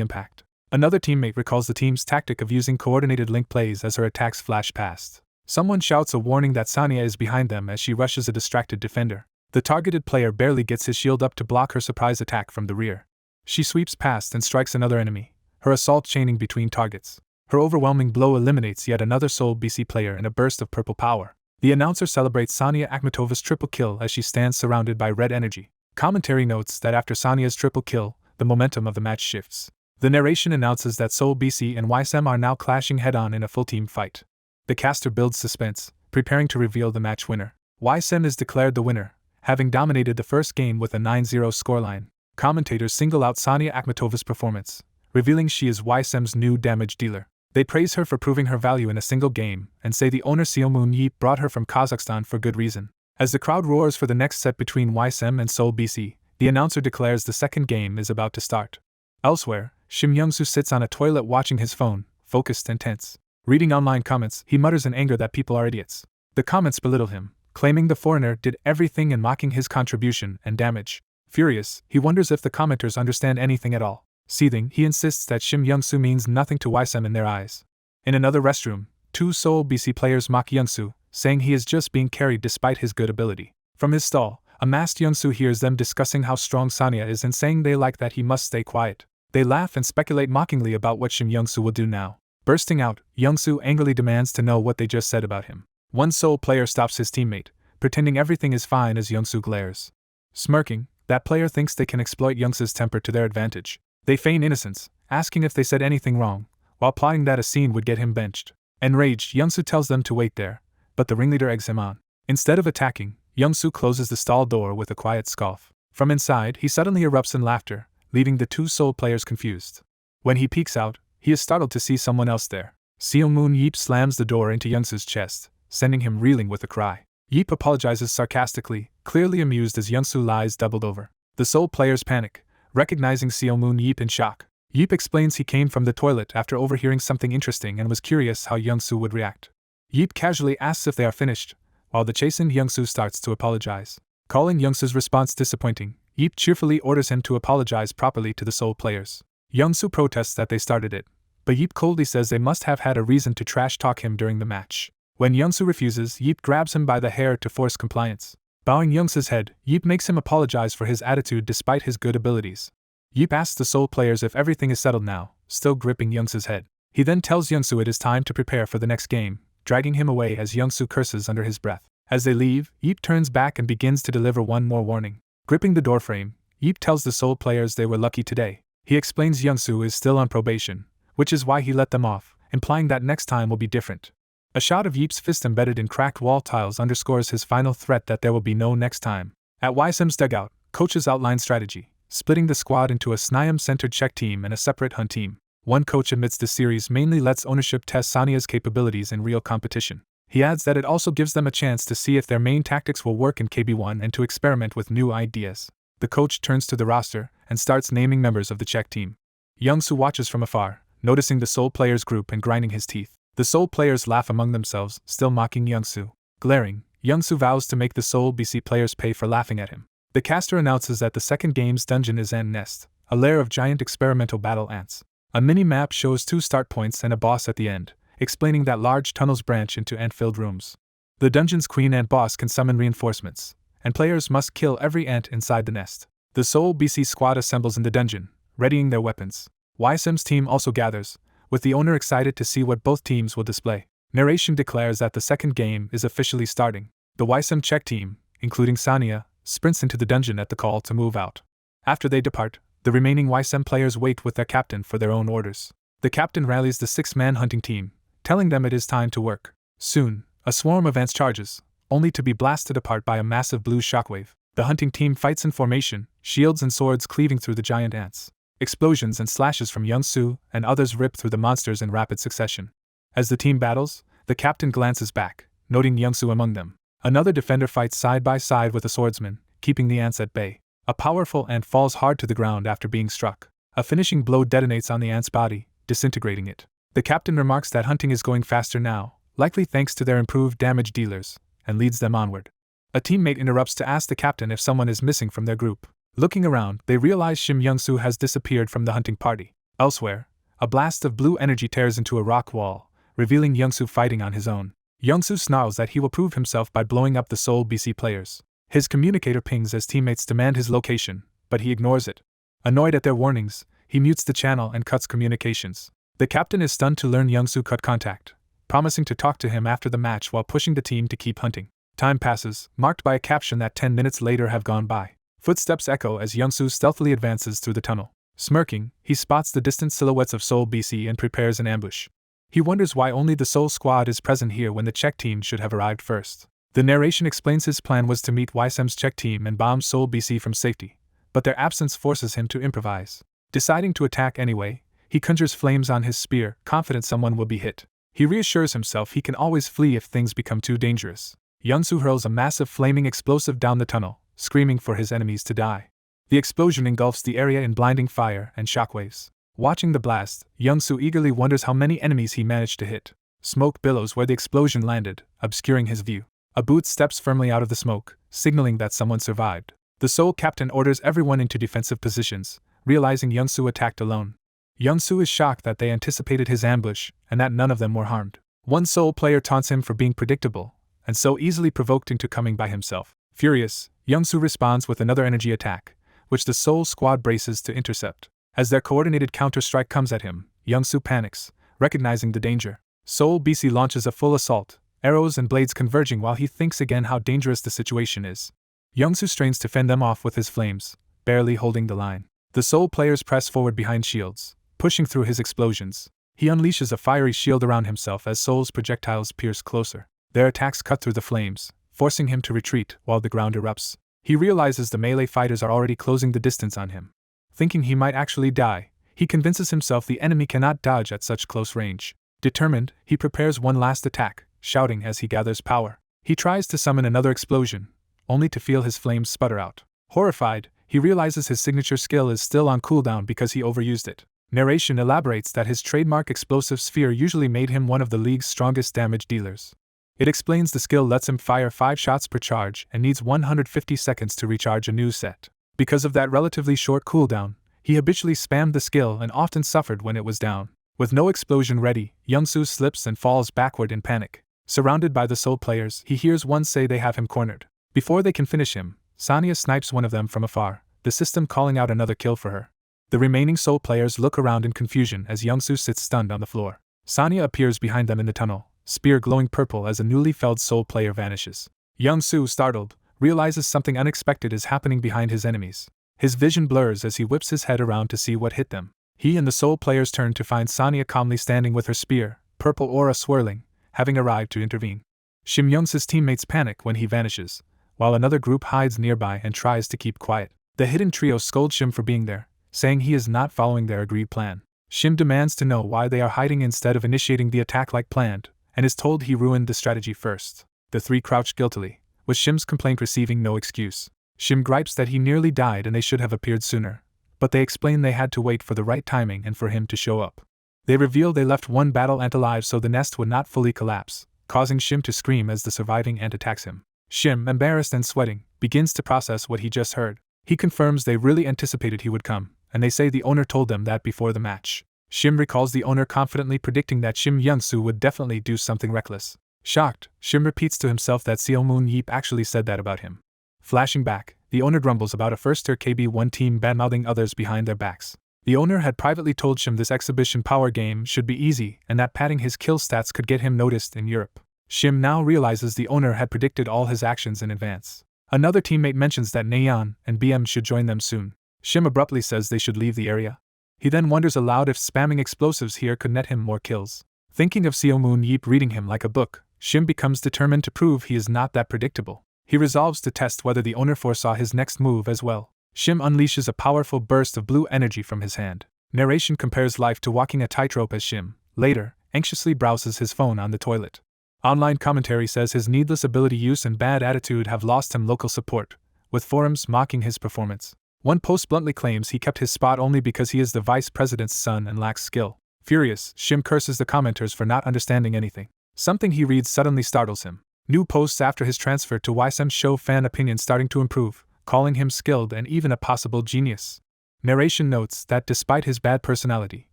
impact. Another teammate recalls the team's tactic of using coordinated link plays as her attacks flash past. Someone shouts a warning that Sanya is behind them as she rushes a distracted defender. The targeted player barely gets his shield up to block her surprise attack from the rear. She sweeps past and strikes another enemy, her assault chaining between targets. Her overwhelming blow eliminates yet another Seoul BC player in a burst of purple power. The announcer celebrates Sanya Akhmatova's triple kill as she stands surrounded by red energy. Commentary notes that after Sanya's triple kill, the momentum of the match shifts. The narration announces that Seoul BC and Weissim are now clashing head-on in a full-team fight. The caster builds suspense, preparing to reveal the match winner. Weissim is declared the winner, having dominated the first game with a 9-0 scoreline. Commentators single out Sonia Akhmatova's performance, revealing she is Weissim's new damage dealer. They praise her for proving her value in a single game, and say the owner Seomun Yeep brought her from Kazakhstan for good reason. As the crowd roars for the next set between Weissim and Seoul BC, the announcer declares the second game is about to start. Elsewhere, Shim Young-soo sits on a toilet watching his phone, focused and tense. Reading online comments, he mutters in anger that people are idiots. The comments belittle him, claiming the foreigner did everything and mocking his contribution and damage. Furious, he wonders if the commenters understand anything at all. Seething, he insists that Shim Young-soo means nothing to Weissim in their eyes. In another restroom, two Seoul BC players mock Young-soo, saying he is just being carried despite his good ability. From his stall, a masked Young-soo hears them discussing how strong Sonya is and saying they like that he must stay quiet. They laugh and speculate mockingly about what Shim Young-soo will do now. Bursting out, Young-soo angrily demands to know what they just said about him. One Seoul player stops his teammate, pretending everything is fine as Young-soo glares. Smirking, that player thinks they can exploit Young-soo's temper to their advantage. They feign innocence, asking if they said anything wrong, while plotting that a scene would get him benched. Enraged, Young-soo tells them to wait there, but the ringleader eggs him on. Instead of attacking, Young-soo closes the stall door with a quiet scoff. From inside, he suddenly erupts in laughter, leaving the two Seoul players confused. When he peeks out, he is startled to see someone else there. Seomun Yeep slams the door into Young-soo's chest, sending him reeling with a cry. Yeep apologizes sarcastically, clearly amused as Young-soo lies doubled over. The Seoul players panic, recognizing Seomun Yeep in shock. Yeep explains he came from the toilet after overhearing something interesting and was curious how Young-soo would react. Yeep casually asks if they are finished, while the chastened Young-soo starts to apologize. Calling Young-soo's response disappointing, Yeep cheerfully orders him to apologize properly to the Seoul players. Young-soo protests that they started it, but Yeep coldly says they must have had a reason to trash-talk him during the match. When Young-soo refuses, Yeep grabs him by the hair to force compliance. Bowing Young-soo's head, Yeep makes him apologize for his attitude despite his good abilities. Yeep asks the Seoul players if everything is settled now, still gripping Young-soo's head. He then tells Young-soo it is time to prepare for the next game, dragging him away as Young-soo curses under his breath. As they leave, Yeep turns back and begins to deliver one more warning. Gripping the doorframe, Yeep tells the Seoul players they were lucky today. He explains Young-soo is still on probation, which is why he let them off, implying that next time will be different. A shot of Yeep's fist embedded in cracked wall tiles underscores his final threat that there will be no next time. At Weissim's dugout, coaches outline strategy, splitting the squad into a Sniam-centered Czech team and a separate Hun team. One coach admits the series mainly lets ownership test Sonya's capabilities in real competition. He adds that it also gives them a chance to see if their main tactics will work in KB1 and to experiment with new ideas. The coach turns to the roster and starts naming members of the Czech team. Young-soo watches from afar, noticing the Seoul players group and grinding his teeth. The Seoul players laugh among themselves, still mocking Young-soo. Glaring, Young-soo vows to make the Seoul BC players pay for laughing at him. The caster announces that the second game's dungeon is Ant Nest, a lair of giant experimental battle ants. A mini-map shows 2 start points and a boss at the end, explaining that large tunnels branch into ant-filled rooms. The dungeon's queen ant boss can summon reinforcements, and players must kill every ant inside the nest. The Seoul BC squad assembles in the dungeon, readying their weapons. Weissim's team also gathers, with the owner excited to see what both teams will display. Narration declares that the second game is officially starting. The Weissim Czech team, including Sonya, sprints into the dungeon at the call to move out. After they depart, the remaining Weissim players wait with their captain for their own orders. The captain rallies the 6-man hunting team, telling them it is time to work. Soon, a swarm of ants charges, only to be blasted apart by a massive blue shockwave. The hunting team fights in formation, shields and swords cleaving through the giant ants. Explosions and slashes from Young-soo and others rip through the monsters in rapid succession. As the team battles, the captain glances back, noting Young-soo among them. Another defender fights side by side with a swordsman, keeping the ants at bay. A powerful ant falls hard to the ground after being struck. A finishing blow detonates on the ant's body, disintegrating it. The captain remarks that hunting is going faster now, likely thanks to their improved damage dealers, and leads them onward. A teammate interrupts to ask the captain if someone is missing from their group. Looking around, they realize Shim Young-soo has disappeared from the hunting party. Elsewhere, a blast of blue energy tears into a rock wall, revealing Young-soo fighting on his own. Young-soo snarls that he will prove himself by blowing up the Seoul BC players. His communicator pings as teammates demand his location, but he ignores it. Annoyed at their warnings, he mutes the channel and cuts communications. The captain is stunned to learn Young-soo cut contact, promising to talk to him after the match while pushing the team to keep hunting. Time passes, marked by a caption that 10 minutes later have gone by. Footsteps echo as Young-soo stealthily advances through the tunnel. Smirking, he spots the distant silhouettes of Seoul BC and prepares an ambush. He wonders why only the Seoul squad is present here when the Czech team should have arrived first. The narration explains his plan was to meet Weissim's Czech team and bomb Seoul BC from safety, but their absence forces him to improvise. Deciding to attack anyway, he conjures flames on his spear, confident someone will be hit. He reassures himself he can always flee if things become too dangerous. Young-soo hurls a massive flaming explosive down the tunnel, screaming for his enemies to die. The explosion engulfs the area in blinding fire and shockwaves. Watching the blast, Young-soo eagerly wonders how many enemies he managed to hit. Smoke billows where the explosion landed, obscuring his view. A boot steps firmly out of the smoke, signaling that someone survived. The Seoul captain orders everyone into defensive positions, realizing Young-soo attacked alone. Young-soo is shocked that they anticipated his ambush, and that none of them were harmed. One Seoul player taunts him for being predictable, and so easily provoked into coming by himself. Furious, Young-soo responds with another energy attack, which the Seoul squad braces to intercept. As their coordinated counter-strike comes at him, Young-soo panics, recognizing the danger. Seoul BC launches a full assault, arrows and blades converging while he thinks again how dangerous the situation is. Young-soo strains to fend them off with his flames, barely holding the line. The Seoul players press forward behind shields, pushing through his explosions. He unleashes a fiery shield around himself as Seoul's projectiles pierce closer. Their attacks cut through the flames, forcing him to retreat while the ground erupts. He realizes the melee fighters are already closing the distance on him. Thinking he might actually die, he convinces himself the enemy cannot dodge at such close range. Determined, he prepares one last attack, shouting as he gathers power. He tries to summon another explosion, only to feel his flames sputter out. Horrified, he realizes his signature skill is still on cooldown because he overused it. Narration elaborates that his trademark explosive sphere usually made him one of the league's strongest damage dealers. It explains the skill lets him fire 5 shots per charge and needs 150 seconds to recharge a new set. Because of that relatively short cooldown, he habitually spammed the skill and often suffered when it was down. With no explosion ready, Young-soo slips and falls backward in panic. Surrounded by the Seoul players, he hears one say they have him cornered. Before they can finish him, Sanya snipes one of them from afar, the system calling out another kill for her. The remaining Seoul players look around in confusion as Young-soo sits stunned on the floor. Sanya appears behind them in the tunnel, spear glowing purple as a newly felled Seoul player vanishes. Young-soo, startled, realizes something unexpected is happening behind his enemies. His vision blurs as he whips his head around to see what hit them. He and the Seoul players turn to find Sanya calmly standing with her spear, purple aura swirling, having arrived to intervene. Shim Young-soo's teammates panic when he vanishes, while another group hides nearby and tries to keep quiet. The hidden trio scold Shim for being there, saying he is not following their agreed plan. Shim demands to know why they are hiding instead of initiating the attack like planned, and is told he ruined the strategy first. The three crouch guiltily, with Shim's complaint receiving no excuse. Shim gripes that he nearly died and they should have appeared sooner, but they explain they had to wait for the right timing and for him to show up. They reveal they left one battle ant alive so the nest would not fully collapse, causing Shim to scream as the surviving ant attacks him. Shim, embarrassed and sweating, begins to process what he just heard. He confirms they really anticipated he would come, and they say the owner told them that before the match. Shim recalls the owner confidently predicting that Shim Young-soo would definitely do something reckless. Shocked, Shim repeats to himself that Seo Moon Yeep actually said that about him. Flashing back, the owner grumbles about a first-tier KB1 team badmouthing others behind their backs. The owner had privately told Shim this exhibition power game should be easy and that padding his kill stats could get him noticed in Europe. Shim now realizes the owner had predicted all his actions in advance. Another teammate mentions that Nayeon and BM should join them soon. Shim abruptly says they should leave the area. He then wonders aloud if spamming explosives here could net him more kills. Thinking of Seo Moon Yeep reading him like a book, Shim becomes determined to prove he is not that predictable. He resolves to test whether the owner foresaw his next move as well. Shim unleashes a powerful burst of blue energy from his hand. Narration compares life to walking a tightrope as Shim, later, anxiously browses his phone on the toilet. Online commentary says his needless ability use and bad attitude have lost him local support, with forums mocking his performance. One post bluntly claims he kept his spot only because he is the vice president's son and lacks skill. Furious, Shim curses the commenters for not understanding anything. Something he reads suddenly startles him. New posts after his transfer to Weissim show fan opinion starting to improve, calling him skilled and even a possible genius. Narration notes that despite his bad personality,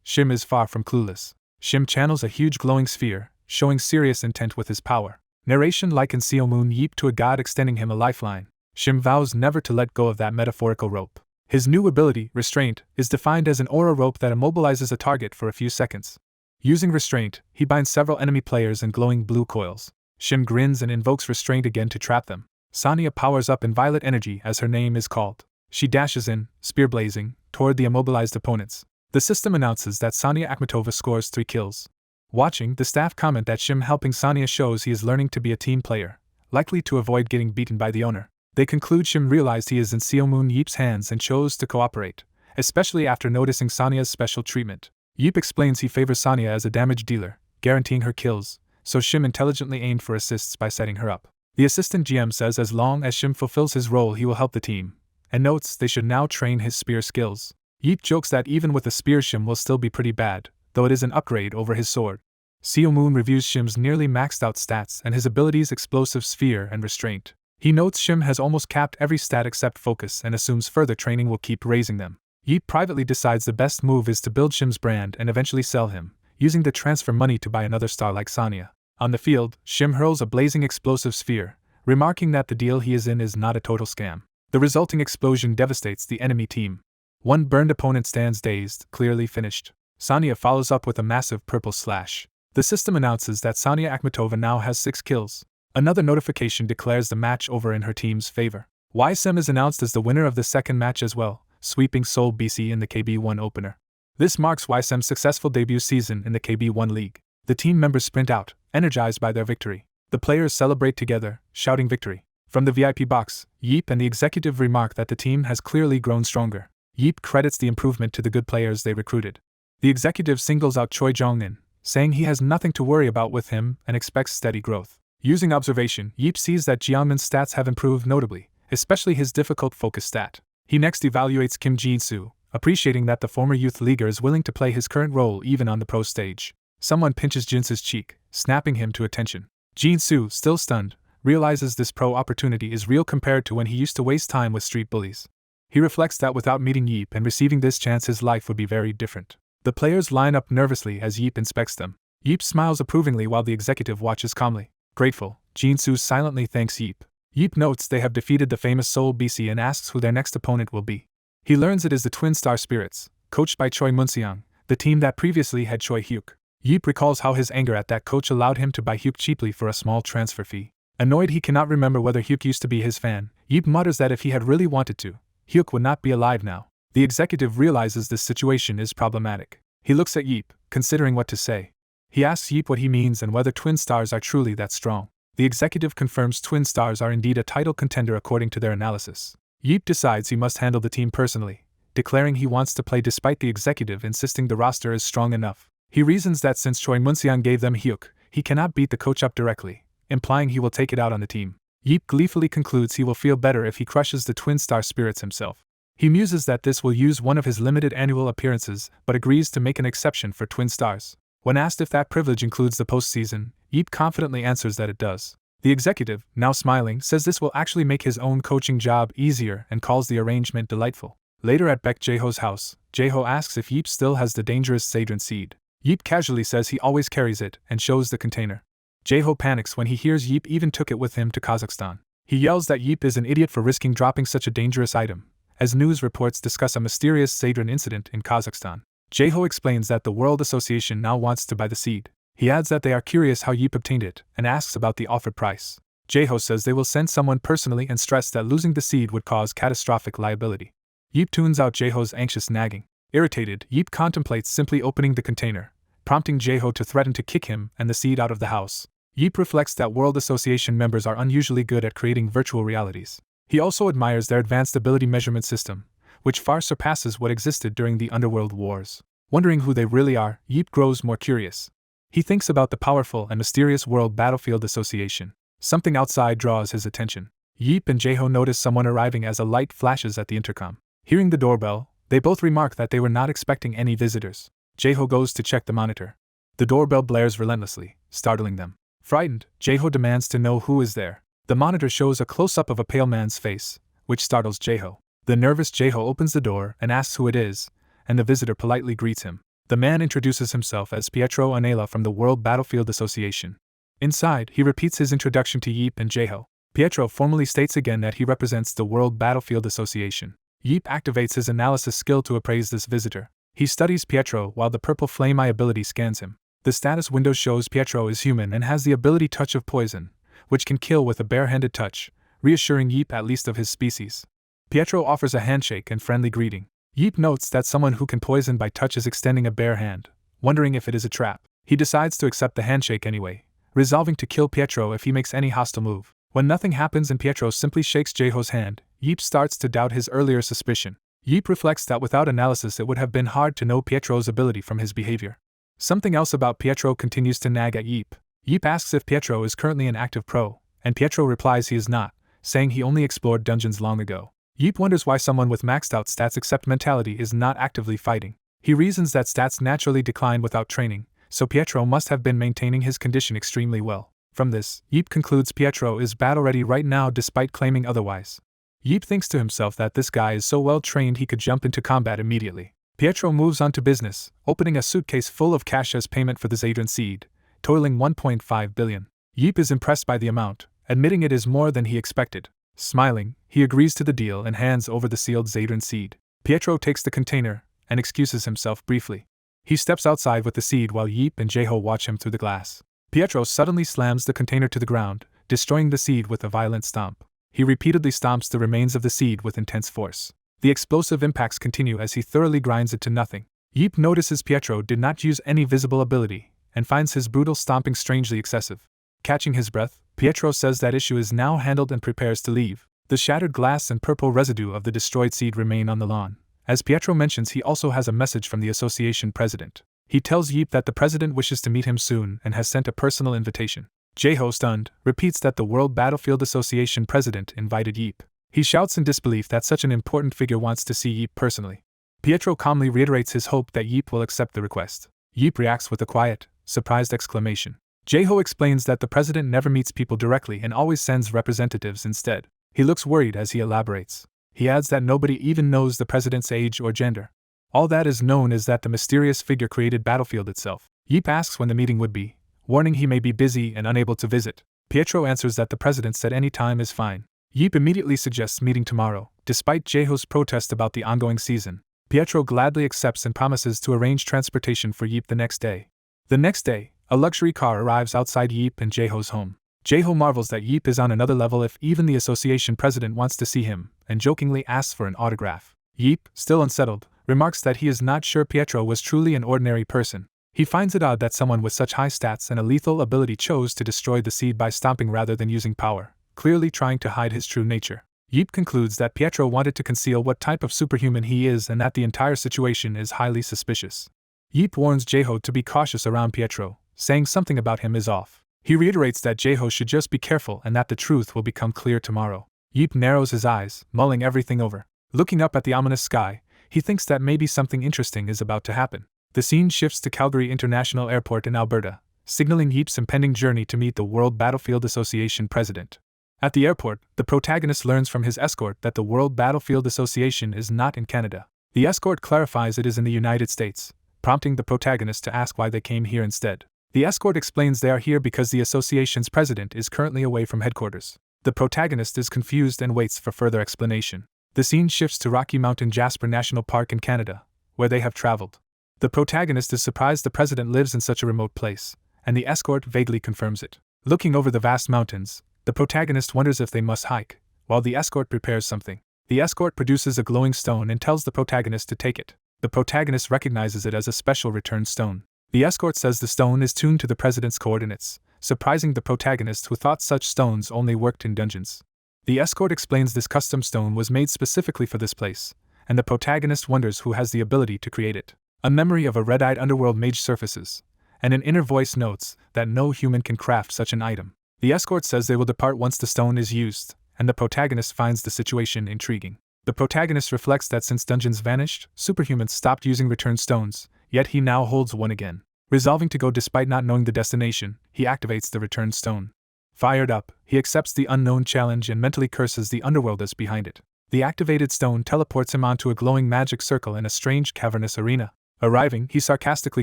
Shim is far from clueless. Shim channels a huge glowing sphere, showing serious intent with his power. Narration likens Seo Moon Yeep to a god extending him a lifeline. Shim vows never to let go of that metaphorical rope. His new ability, Restraint, is defined as an aura rope that immobilizes a target for a few seconds. Using Restraint, he binds several enemy players in glowing blue coils. Shim grins and invokes Restraint again to trap them. Sanya powers up in violet energy as her name is called. She dashes in, spear blazing, toward the immobilized opponents. The system announces that Sonia Akhmatova scores 3 kills. Watching, the staff comment that Shim helping Sonia shows he is learning to be a team player, likely to avoid getting beaten by the owner. They conclude Shim realized he is in Seomoon Yeep's hands and chose to cooperate, especially after noticing Sonia's special treatment. Yeep explains he favors Sonia as a damage dealer, guaranteeing her kills, so Shim intelligently aimed for assists by setting her up. The assistant GM says as long as Shim fulfills his role he will help the team, and notes they should now train his spear skills. Yeep jokes that even with a spear Shim will still be pretty bad, though it is an upgrade over his sword. Seomoon reviews Shim's nearly maxed out stats and his abilities explosive sphere and restraint. He notes Shim has almost capped every stat except focus and assumes further training will keep raising them. Yeep privately decides the best move is to build Shim's brand and eventually sell him, using the transfer money to buy another star like Sonia. On the field, Shim hurls a blazing explosive sphere, remarking that the deal he is in is not a total scam. The resulting explosion devastates the enemy team. One burned opponent stands dazed, clearly finished. Sonia follows up with a massive purple slash. The system announces that Sonia Akhmatova now has 6 kills. Another notification declares the match over in her team's favor. Weissim is announced as the winner of the second match as well, sweeping Seoul BC in the KB1 opener. This marks Weissim's successful debut season in the KB1 league. The team members sprint out, energized by their victory. The players celebrate together, shouting victory. From the VIP box, Yeep and the executive remark that the team has clearly grown stronger. Yeep credits the improvement to the good players they recruited. The executive singles out Choi Jong-in, saying he has nothing to worry about with him and expects steady growth. Using observation, Yeep sees that Jiangmin's stats have improved notably, especially his difficult focus stat. He next evaluates Kim Jin-soo, appreciating that the former youth leaguer is willing to play his current role even on the pro stage. Someone pinches Jin-soo's cheek, snapping him to attention. Jin-soo, still stunned, realizes this pro opportunity is real compared to when he used to waste time with street bullies. He reflects that without meeting Yeep and receiving this chance his life would be very different. The players line up nervously as Yeep inspects them. Yeep smiles approvingly while the executive watches calmly. Grateful, Jin-soo silently thanks Yeep. Yeep notes they have defeated the famous Seoul BC and asks who their next opponent will be. He learns it is the Twin Star Spirits, coached by Choi Munseong, the team that previously had Choy Huk. Yeep recalls how his anger at that coach allowed him to buy Huk cheaply for a small transfer fee. Annoyed he cannot remember whether Huk used to be his fan, Yeep mutters that if he had really wanted to, Huk would not be alive now. The executive realizes this situation is problematic. He looks at Yeep, considering what to say. He asks Yeep what he means and whether twin stars are truly that strong. The executive confirms twin stars are indeed a title contender according to their analysis. Yeep decides he must handle the team personally, declaring he wants to play despite the executive insisting the roster is strong enough. He reasons that since Choi Munseong gave them Hyuk, he cannot beat the coach up directly, implying he will take it out on the team. Yeep gleefully concludes he will feel better if he crushes the Twin Star Spirits himself. He muses that this will use one of his limited annual appearances, but agrees to make an exception for Twin Stars. When asked if that privilege includes the postseason, Yeep confidently answers that it does. The executive, now smiling, says this will actually make his own coaching job easier and calls the arrangement delightful. Later at Baek Jiho's house, Jiho asks if Yeep still has the dangerous Sadron seed. Yeep casually says he always carries it and shows the container. Jiho panics when he hears Yeep even took it with him to Kazakhstan. He yells that Yeep is an idiot for risking dropping such a dangerous item, as news reports discuss a mysterious Sadron incident in Kazakhstan. Jiho explains that the World Association now wants to buy the seed. He adds that they are curious how Yeep obtained it and asks about the offered price. Jiho says they will send someone personally and stress that losing the seed would cause catastrophic liability. Yeep tunes out Jiho's anxious nagging. Irritated, Yeep contemplates simply opening the container, prompting Jiho to threaten to kick him and the seed out of the house. Yeep reflects that World Association members are unusually good at creating virtual realities. He also admires their advanced ability measurement system, which far surpasses what existed during the Underworld Wars. Wondering who they really are, Yeep grows more curious. He thinks about the powerful and mysterious World Battlefield Association. Something outside draws his attention. Yeep and Jiho notice someone arriving as a light flashes at the intercom. Hearing the doorbell, they both remark that they were not expecting any visitors. Jiho goes to check the monitor. The doorbell blares relentlessly, startling them. Frightened, Jiho demands to know who is there. The monitor shows a close-up of a pale man's face, which startles Jiho. The nervous Jiho opens the door and asks who it is, and the visitor politely greets him. The man introduces himself as Pietro Anela from the World Battlefield Association. Inside, he repeats his introduction to Yeep and Jiho. Pietro formally states again that he represents the World Battlefield Association. Yeep activates his analysis skill to appraise this visitor. He studies Pietro while the purple flame eye ability scans him. The status window shows Pietro is human and has the ability Touch of Poison, which can kill with a bare-handed touch, reassuring Yeep at least of his species. Pietro offers a handshake and friendly greeting. Yeep notes that someone who can poison by touch is extending a bare hand, wondering if it is a trap. He decides to accept the handshake anyway, resolving to kill Pietro if he makes any hostile move. When nothing happens and Pietro simply shakes Jiho's hand, Yeep starts to doubt his earlier suspicion. Yeep reflects that without analysis it would have been hard to know Pietro's ability from his behavior. Something else about Pietro continues to nag at Yeep. Yeep asks if Pietro is currently an active pro, and Pietro replies he is not, saying he only explored dungeons long ago. Yeep wonders why someone with maxed out stats except mentality is not actively fighting. He reasons that stats naturally decline without training, so Pietro must have been maintaining his condition extremely well. From this, Yeep concludes Pietro is battle-ready right now despite claiming otherwise. Yeep thinks to himself that this guy is so well trained he could jump into combat immediately. Pietro moves on to business, opening a suitcase full of cash as payment for the Zadran seed, totaling 1.5 billion. Yeep is impressed by the amount, admitting it is more than he expected. Smiling, he agrees to the deal and hands over the sealed Zadran seed. Pietro takes the container and excuses himself briefly. He steps outside with the seed while Yeep and Jiho watch him through the glass. Pietro suddenly slams the container to the ground, destroying the seed with a violent stomp. He repeatedly stomps the remains of the seed with intense force. The explosive impacts continue as he thoroughly grinds it to nothing. Yeep notices Pietro did not use any visible ability, and finds his brutal stomping strangely excessive. Catching his breath, Pietro says that issue is now handled and prepares to leave. The shattered glass and purple residue of the destroyed seed remain on the lawn. As Pietro mentions, he also has a message from the association president. He tells Yeep that the president wishes to meet him soon and has sent a personal invitation. Jiho, stunned, repeats that the World Battlefield Association president invited Yeep. He shouts in disbelief that such an important figure wants to see Yeep personally. Pietro calmly reiterates his hope that Yeep will accept the request. Yeep reacts with a quiet, surprised exclamation. Jiho explains that the president never meets people directly and always sends representatives instead. He looks worried as he elaborates. He adds that nobody even knows the president's age or gender. All that is known is that the mysterious figure created Battlefield itself. Yeep asks when the meeting would be, warning he may be busy and unable to visit. Pietro answers that the president said any time is fine. Yeep immediately suggests meeting tomorrow, despite Jiho's protest about the ongoing season. Pietro gladly accepts and promises to arrange transportation for Yeep the next day. The next day, a luxury car arrives outside Yeep and Jiho's home. Jiho marvels that Yeep is on another level if even the association president wants to see him, and jokingly asks for an autograph. Yeep, still unsettled, remarks that he is not sure Pietro was truly an ordinary person. He finds it odd that someone with such high stats and a lethal ability chose to destroy the seed by stomping rather than using power, clearly trying to hide his true nature. Yeep concludes that Pietro wanted to conceal what type of superhuman he is and that the entire situation is highly suspicious. Yeep warns Jiho to be cautious around Pietro, saying something about him is off. He reiterates that Jiho should just be careful and that the truth will become clear tomorrow. Yeep narrows his eyes, mulling everything over. Looking up at the ominous sky, he thinks that maybe something interesting is about to happen. The scene shifts to Calgary International Airport in Alberta, signaling Yeep's impending journey to meet the World Battlefield Association president. At the airport, the protagonist learns from his escort that the World Battlefield Association is not in Canada. The escort clarifies it is in the United States, prompting the protagonist to ask why they came here instead. The escort explains they are here because the association's president is currently away from headquarters. The protagonist is confused and waits for further explanation. The scene shifts to Rocky Mountain Jasper National Park in Canada, where they have traveled. The protagonist is surprised the president lives in such a remote place, and the escort vaguely confirms it. Looking over the vast mountains, the protagonist wonders if they must hike, while the escort prepares something. The escort produces a glowing stone and tells the protagonist to take it. The protagonist recognizes it as a special return stone. The escort says the stone is tuned to the president's coordinates, surprising the protagonist who thought such stones only worked in dungeons. The escort explains this custom stone was made specifically for this place, and the protagonist wonders who has the ability to create it. A memory of a red-eyed underworld mage surfaces, and an inner voice notes that no human can craft such an item. The escort says they will depart once the stone is used, and the protagonist finds the situation intriguing. The protagonist reflects that since dungeons vanished, superhumans stopped using return stones, yet he now holds one again. Resolving to go despite not knowing the destination, he activates the return stone. Fired up, he accepts the unknown challenge and mentally curses the underworlders behind it. The activated stone teleports him onto a glowing magic circle in a strange cavernous arena. Arriving, he sarcastically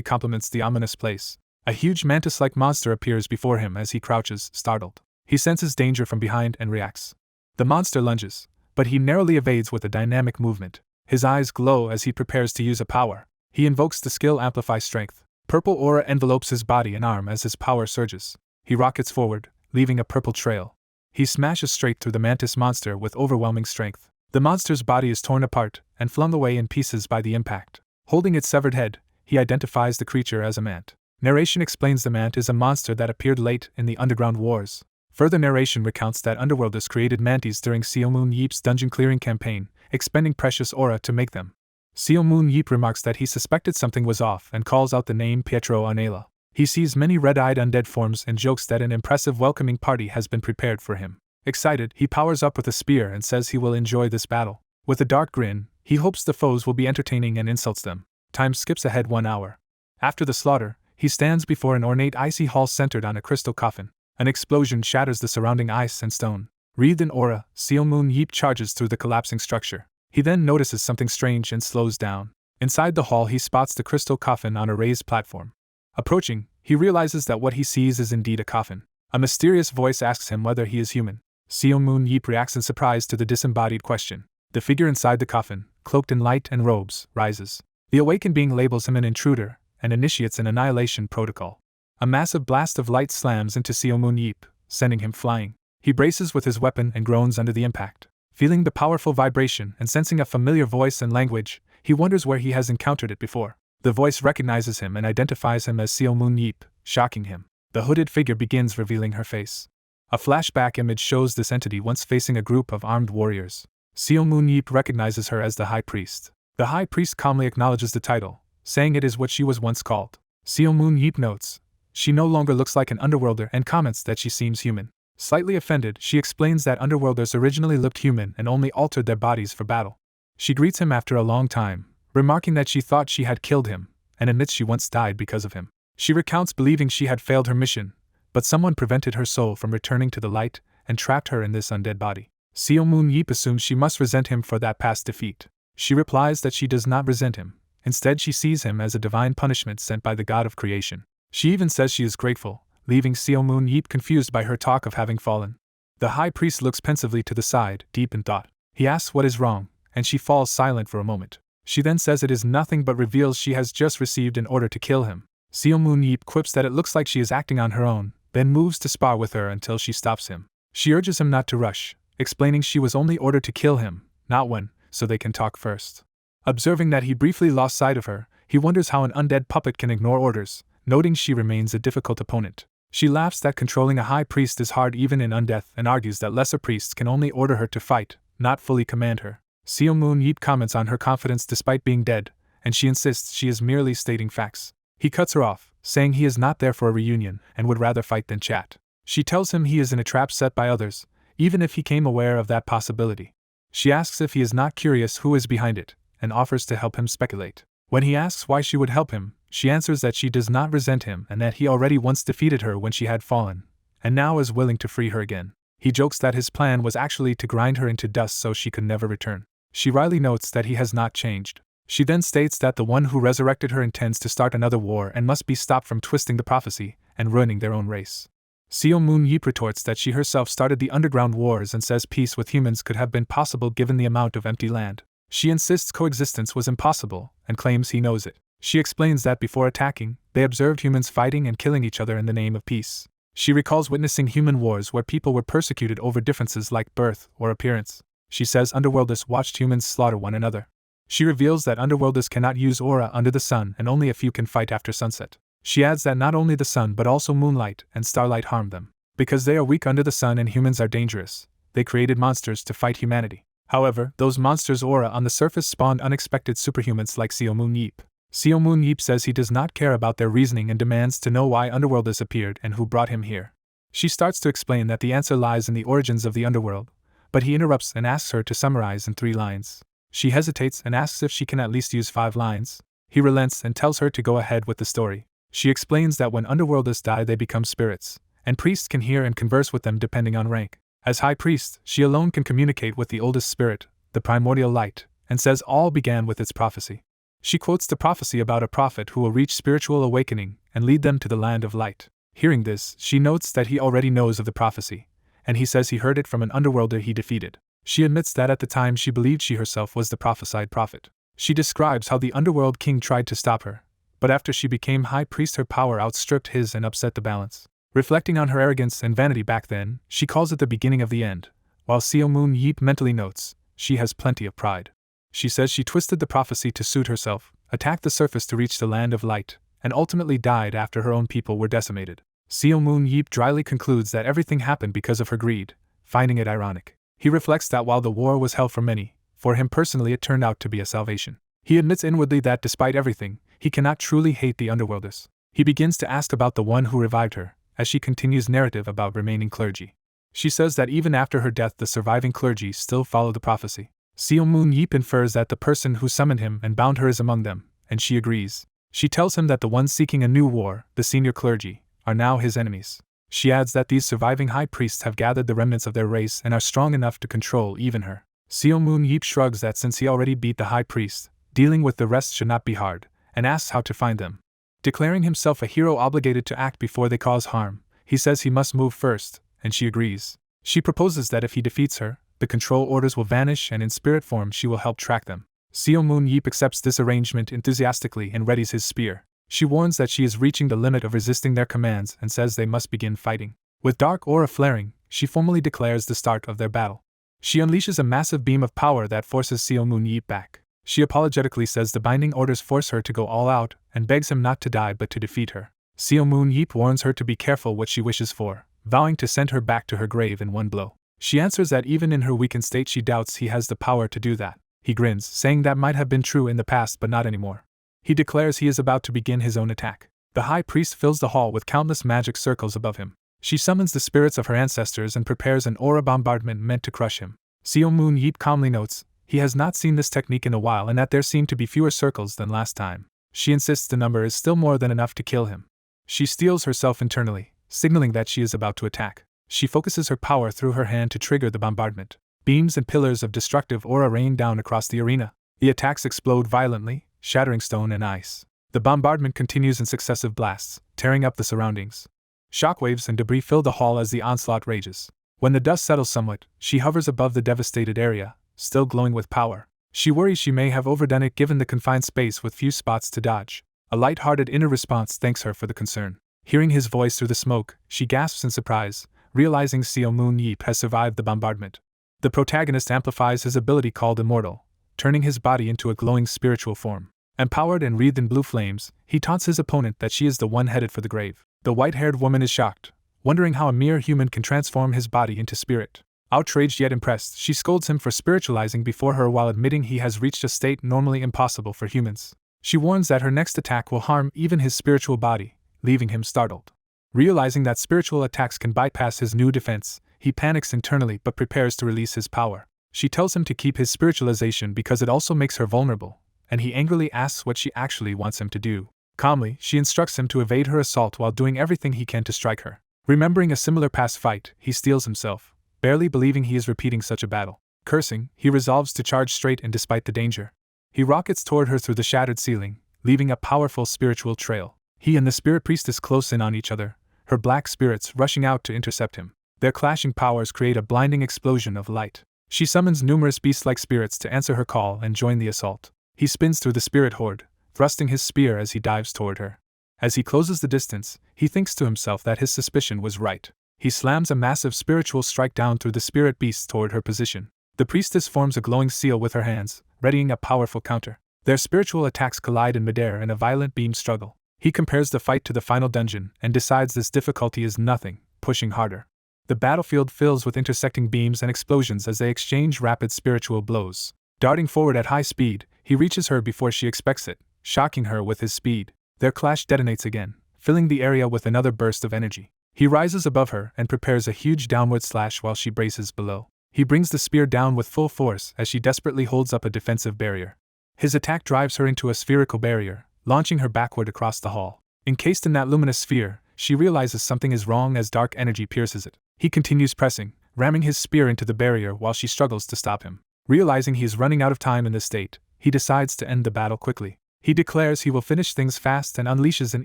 compliments the ominous place. A huge mantis-like monster appears before him as he crouches, startled. He senses danger from behind and reacts. The monster lunges, but he narrowly evades with a dynamic movement. His eyes glow as he prepares to use a power. He invokes the skill Amplify Strength. Purple aura envelopes his body and arm as his power surges. He rockets forward, leaving a purple trail. He smashes straight through the mantis monster with overwhelming strength. The monster's body is torn apart and flung away in pieces by the impact. Holding its severed head, he identifies the creature as a mant. Narration explains the mant is a monster that appeared late in the Underground Wars. Further narration recounts that Underworlders created mantis during Seomun Yeep's dungeon clearing campaign, expending precious aura to make them. Seomun Yeep remarks that he suspected something was off and calls out the name Pietro Anela. He sees many red-eyed undead forms and jokes that an impressive welcoming party has been prepared for him. Excited, he powers up with a spear and says he will enjoy this battle. With a dark grin, he hopes the foes will be entertaining and insults them. Time skips ahead 1 hour. After the slaughter, he stands before an ornate icy hall centered on a crystal coffin. An explosion shatters the surrounding ice and stone. Wreathed in aura, Seomun Yeep charges through the collapsing structure. He then notices something strange and slows down. Inside the hall, he spots the crystal coffin on a raised platform. Approaching, he realizes that what he sees is indeed a coffin. A mysterious voice asks him whether he is human. Seomun Yeep reacts in surprise to the disembodied question. The figure inside the coffin, cloaked in light and robes, rises. The awakened being labels him an intruder and initiates an annihilation protocol. A massive blast of light slams into Seomun Yeep, sending him flying. He braces with his weapon and groans under the impact. Feeling the powerful vibration and sensing a familiar voice and language, he wonders where he has encountered it before. The voice recognizes him and identifies him as Seomun Yeep, shocking him. The hooded figure begins revealing her face. A flashback image shows this entity once facing a group of armed warriors. Seomun Yeep recognizes her as the High Priest. The High Priest calmly acknowledges the title, saying it is what she was once called. Seomun Yeep notes she no longer looks like an underworlder and comments that she seems human. Slightly offended, she explains that underworlders originally looked human and only altered their bodies for battle. She greets him after a long time, remarking that she thought she had killed him, and admits she once died because of him. She recounts believing she had failed her mission, but someone prevented her soul from returning to the light and trapped her in this undead body. Seomun Yeep assumes she must resent him for that past defeat. She replies that she does not resent him. Instead, she sees him as a divine punishment sent by the god of creation. She even says she is grateful, leaving Seomun Yeep confused by her talk of having fallen. The High Priest looks pensively to the side, deep in thought. He asks what is wrong, and she falls silent for a moment. She then says it is nothing but reveals she has just received an order to kill him. Seomun Yeep quips that it looks like she is acting on her own, then moves to spar with her until she stops him. She urges him not to rush, explaining she was only ordered to kill him, not when, so they can talk first. Observing that he briefly lost sight of her, he wonders how an undead puppet can ignore orders, noting she remains a difficult opponent. She laughs that controlling a high priest is hard even in undeath and argues that lesser priests can only order her to fight, not fully command her. Seomun Yeep comments on her confidence despite being dead, and she insists she is merely stating facts. He cuts her off, saying he is not there for a reunion and would rather fight than chat. She tells him he is in a trap set by others, even if he came aware of that possibility. She asks if he is not curious who is behind it, and offers to help him speculate. When he asks why she would help him, she answers that she does not resent him and that he already once defeated her when she had fallen, and now is willing to free her again. He jokes that his plan was actually to grind her into dust so she could never return. She wryly notes that he has not changed. She then states that the one who resurrected her intends to start another war and must be stopped from twisting the prophecy and ruining their own race. Seomun Yeep retorts that she herself started the underground wars and says peace with humans could have been possible given the amount of empty land. She insists coexistence was impossible and claims he knows it. She explains that before attacking, they observed humans fighting and killing each other in the name of peace. She recalls witnessing human wars where people were persecuted over differences like birth or appearance. She says underworlders watched humans slaughter one another. She reveals that underworlders cannot use aura under the sun and only a few can fight after sunset. She adds that not only the sun but also moonlight and starlight harm them. Because they are weak under the sun and humans are dangerous, they created monsters to fight humanity. However, those monsters' aura on the surface spawned unexpected superhumans like Seomun Yeep. Seomun Yeep says he does not care about their reasoning and demands to know why underworlders appeared and who brought him here. She starts to explain that the answer lies in the origins of the underworld, but he interrupts and asks her to summarize in 3 lines. She hesitates and asks if she can at least use 5 lines. He relents and tells her to go ahead with the story. She explains that when underworlders die they become spirits, and priests can hear and converse with them depending on rank. As High Priest, she alone can communicate with the oldest spirit, the primordial light, and says all began with its prophecy. She quotes the prophecy about a prophet who will reach spiritual awakening and lead them to the land of light. Hearing this, she notes that he already knows of the prophecy, and he says he heard it from an underworlder he defeated. She admits that at the time she believed she herself was the prophesied prophet. She describes how the underworld king tried to stop her, but after she became High Priest her power outstripped his and upset the balance. Reflecting on her arrogance and vanity back then, she calls it the beginning of the end, while Seomun Yeep mentally notes, she has plenty of pride. She says she twisted the prophecy to suit herself, attacked the surface to reach the land of light, and ultimately died after her own people were decimated. Seo Moon Yeep dryly concludes that everything happened because of her greed, finding it ironic. He reflects that while the war was hell for many, for him personally it turned out to be a salvation. He admits inwardly that despite everything, he cannot truly hate the underworlders. He begins to ask about the one who revived her, as she continues narrative about remaining clergy. She says that even after her death the surviving clergy still follow the prophecy. Seo Moon Yeep infers that the person who summoned him and bound her is among them, and she agrees. She tells him that the ones seeking a new war, the senior clergy, are now his enemies. She adds that these surviving high priests have gathered the remnants of their race and are strong enough to control even her. Seo Moon Yeep shrugs that since he already beat the high priest, dealing with the rest should not be hard, and asks how to find them. Declaring himself a hero obligated to act before they cause harm, he says he must move first, and she agrees. She proposes that if he defeats her, the control orders will vanish and in spirit form she will help track them. Seo Moon Yeep accepts this arrangement enthusiastically and readies his spear. She warns that she is reaching the limit of resisting their commands and says they must begin fighting. With dark aura flaring, she formally declares the start of their battle. She unleashes a massive beam of power that forces Seo Moon Yeep back. She apologetically says the binding orders force her to go all out and begs him not to die but to defeat her. Seo Moon Yeep warns her to be careful what she wishes for, vowing to send her back to her grave in one blow. She answers that even in her weakened state she doubts he has the power to do that. He grins, saying that might have been true in the past but not anymore. He declares he is about to begin his own attack. The high priest fills the hall with countless magic circles above him. She summons the spirits of her ancestors and prepares an aura bombardment meant to crush him. Seo Moon Yeep calmly notes he has not seen this technique in a while and that there seem to be fewer circles than last time. She insists the number is still more than enough to kill him. She steels herself internally, signaling that she is about to attack. She focuses her power through her hand to trigger the bombardment. Beams and pillars of destructive aura rain down across the arena. The attacks explode violently, shattering stone and ice. The bombardment continues in successive blasts, tearing up the surroundings. Shockwaves and debris fill the hall as the onslaught rages. When the dust settles somewhat, she hovers above the devastated area, still glowing with power. She worries she may have overdone it given the confined space with few spots to dodge. A light-hearted inner response thanks her for the concern. Hearing his voice through the smoke, she gasps in surprise, realizing Seo Moon Yeep has survived the bombardment. The protagonist amplifies his ability called Immortal, turning his body into a glowing spiritual form. Empowered and wreathed in blue flames, he taunts his opponent that she is the one headed for the grave. The white-haired woman is shocked, wondering how a mere human can transform his body into spirit. Outraged yet impressed, she scolds him for spiritualizing before her while admitting he has reached a state normally impossible for humans. She warns that her next attack will harm even his spiritual body, leaving him startled. Realizing that spiritual attacks can bypass his new defense, he panics internally but prepares to release his power. She tells him to keep his spiritualization because it also makes her vulnerable, and he angrily asks what she actually wants him to do. Calmly, she instructs him to evade her assault while doing everything he can to strike her. Remembering a similar past fight, he steels himself, barely believing he is repeating such a battle. Cursing, he resolves to charge straight and despite the danger. He rockets toward her through the shattered ceiling, leaving a powerful spiritual trail. He and the spirit priestess close in on each other, her black spirits rushing out to intercept him. Their clashing powers create a blinding explosion of light. She summons numerous beast-like spirits to answer her call and join the assault. He spins through the spirit horde, thrusting his spear as he dives toward her. As he closes the distance, he thinks to himself that his suspicion was right. He slams a massive spiritual strike down through the spirit beasts toward her position. The priestess forms a glowing seal with her hands, readying a powerful counter. Their spiritual attacks collide in midair in a violent beam struggle. He compares the fight to the final dungeon and decides this difficulty is nothing, pushing harder. The battlefield fills with intersecting beams and explosions as they exchange rapid spiritual blows. Darting forward at high speed, he reaches her before she expects it, shocking her with his speed. Their clash detonates again, filling the area with another burst of energy. He rises above her and prepares a huge downward slash while she braces below. He brings the spear down with full force as she desperately holds up a defensive barrier. His attack drives her into a spherical barrier, launching her backward across the hall. Encased in that luminous sphere, she realizes something is wrong as dark energy pierces it. He continues pressing, ramming his spear into the barrier while she struggles to stop him. Realizing he is running out of time in this state, he decides to end the battle quickly. He declares he will finish things fast and unleashes an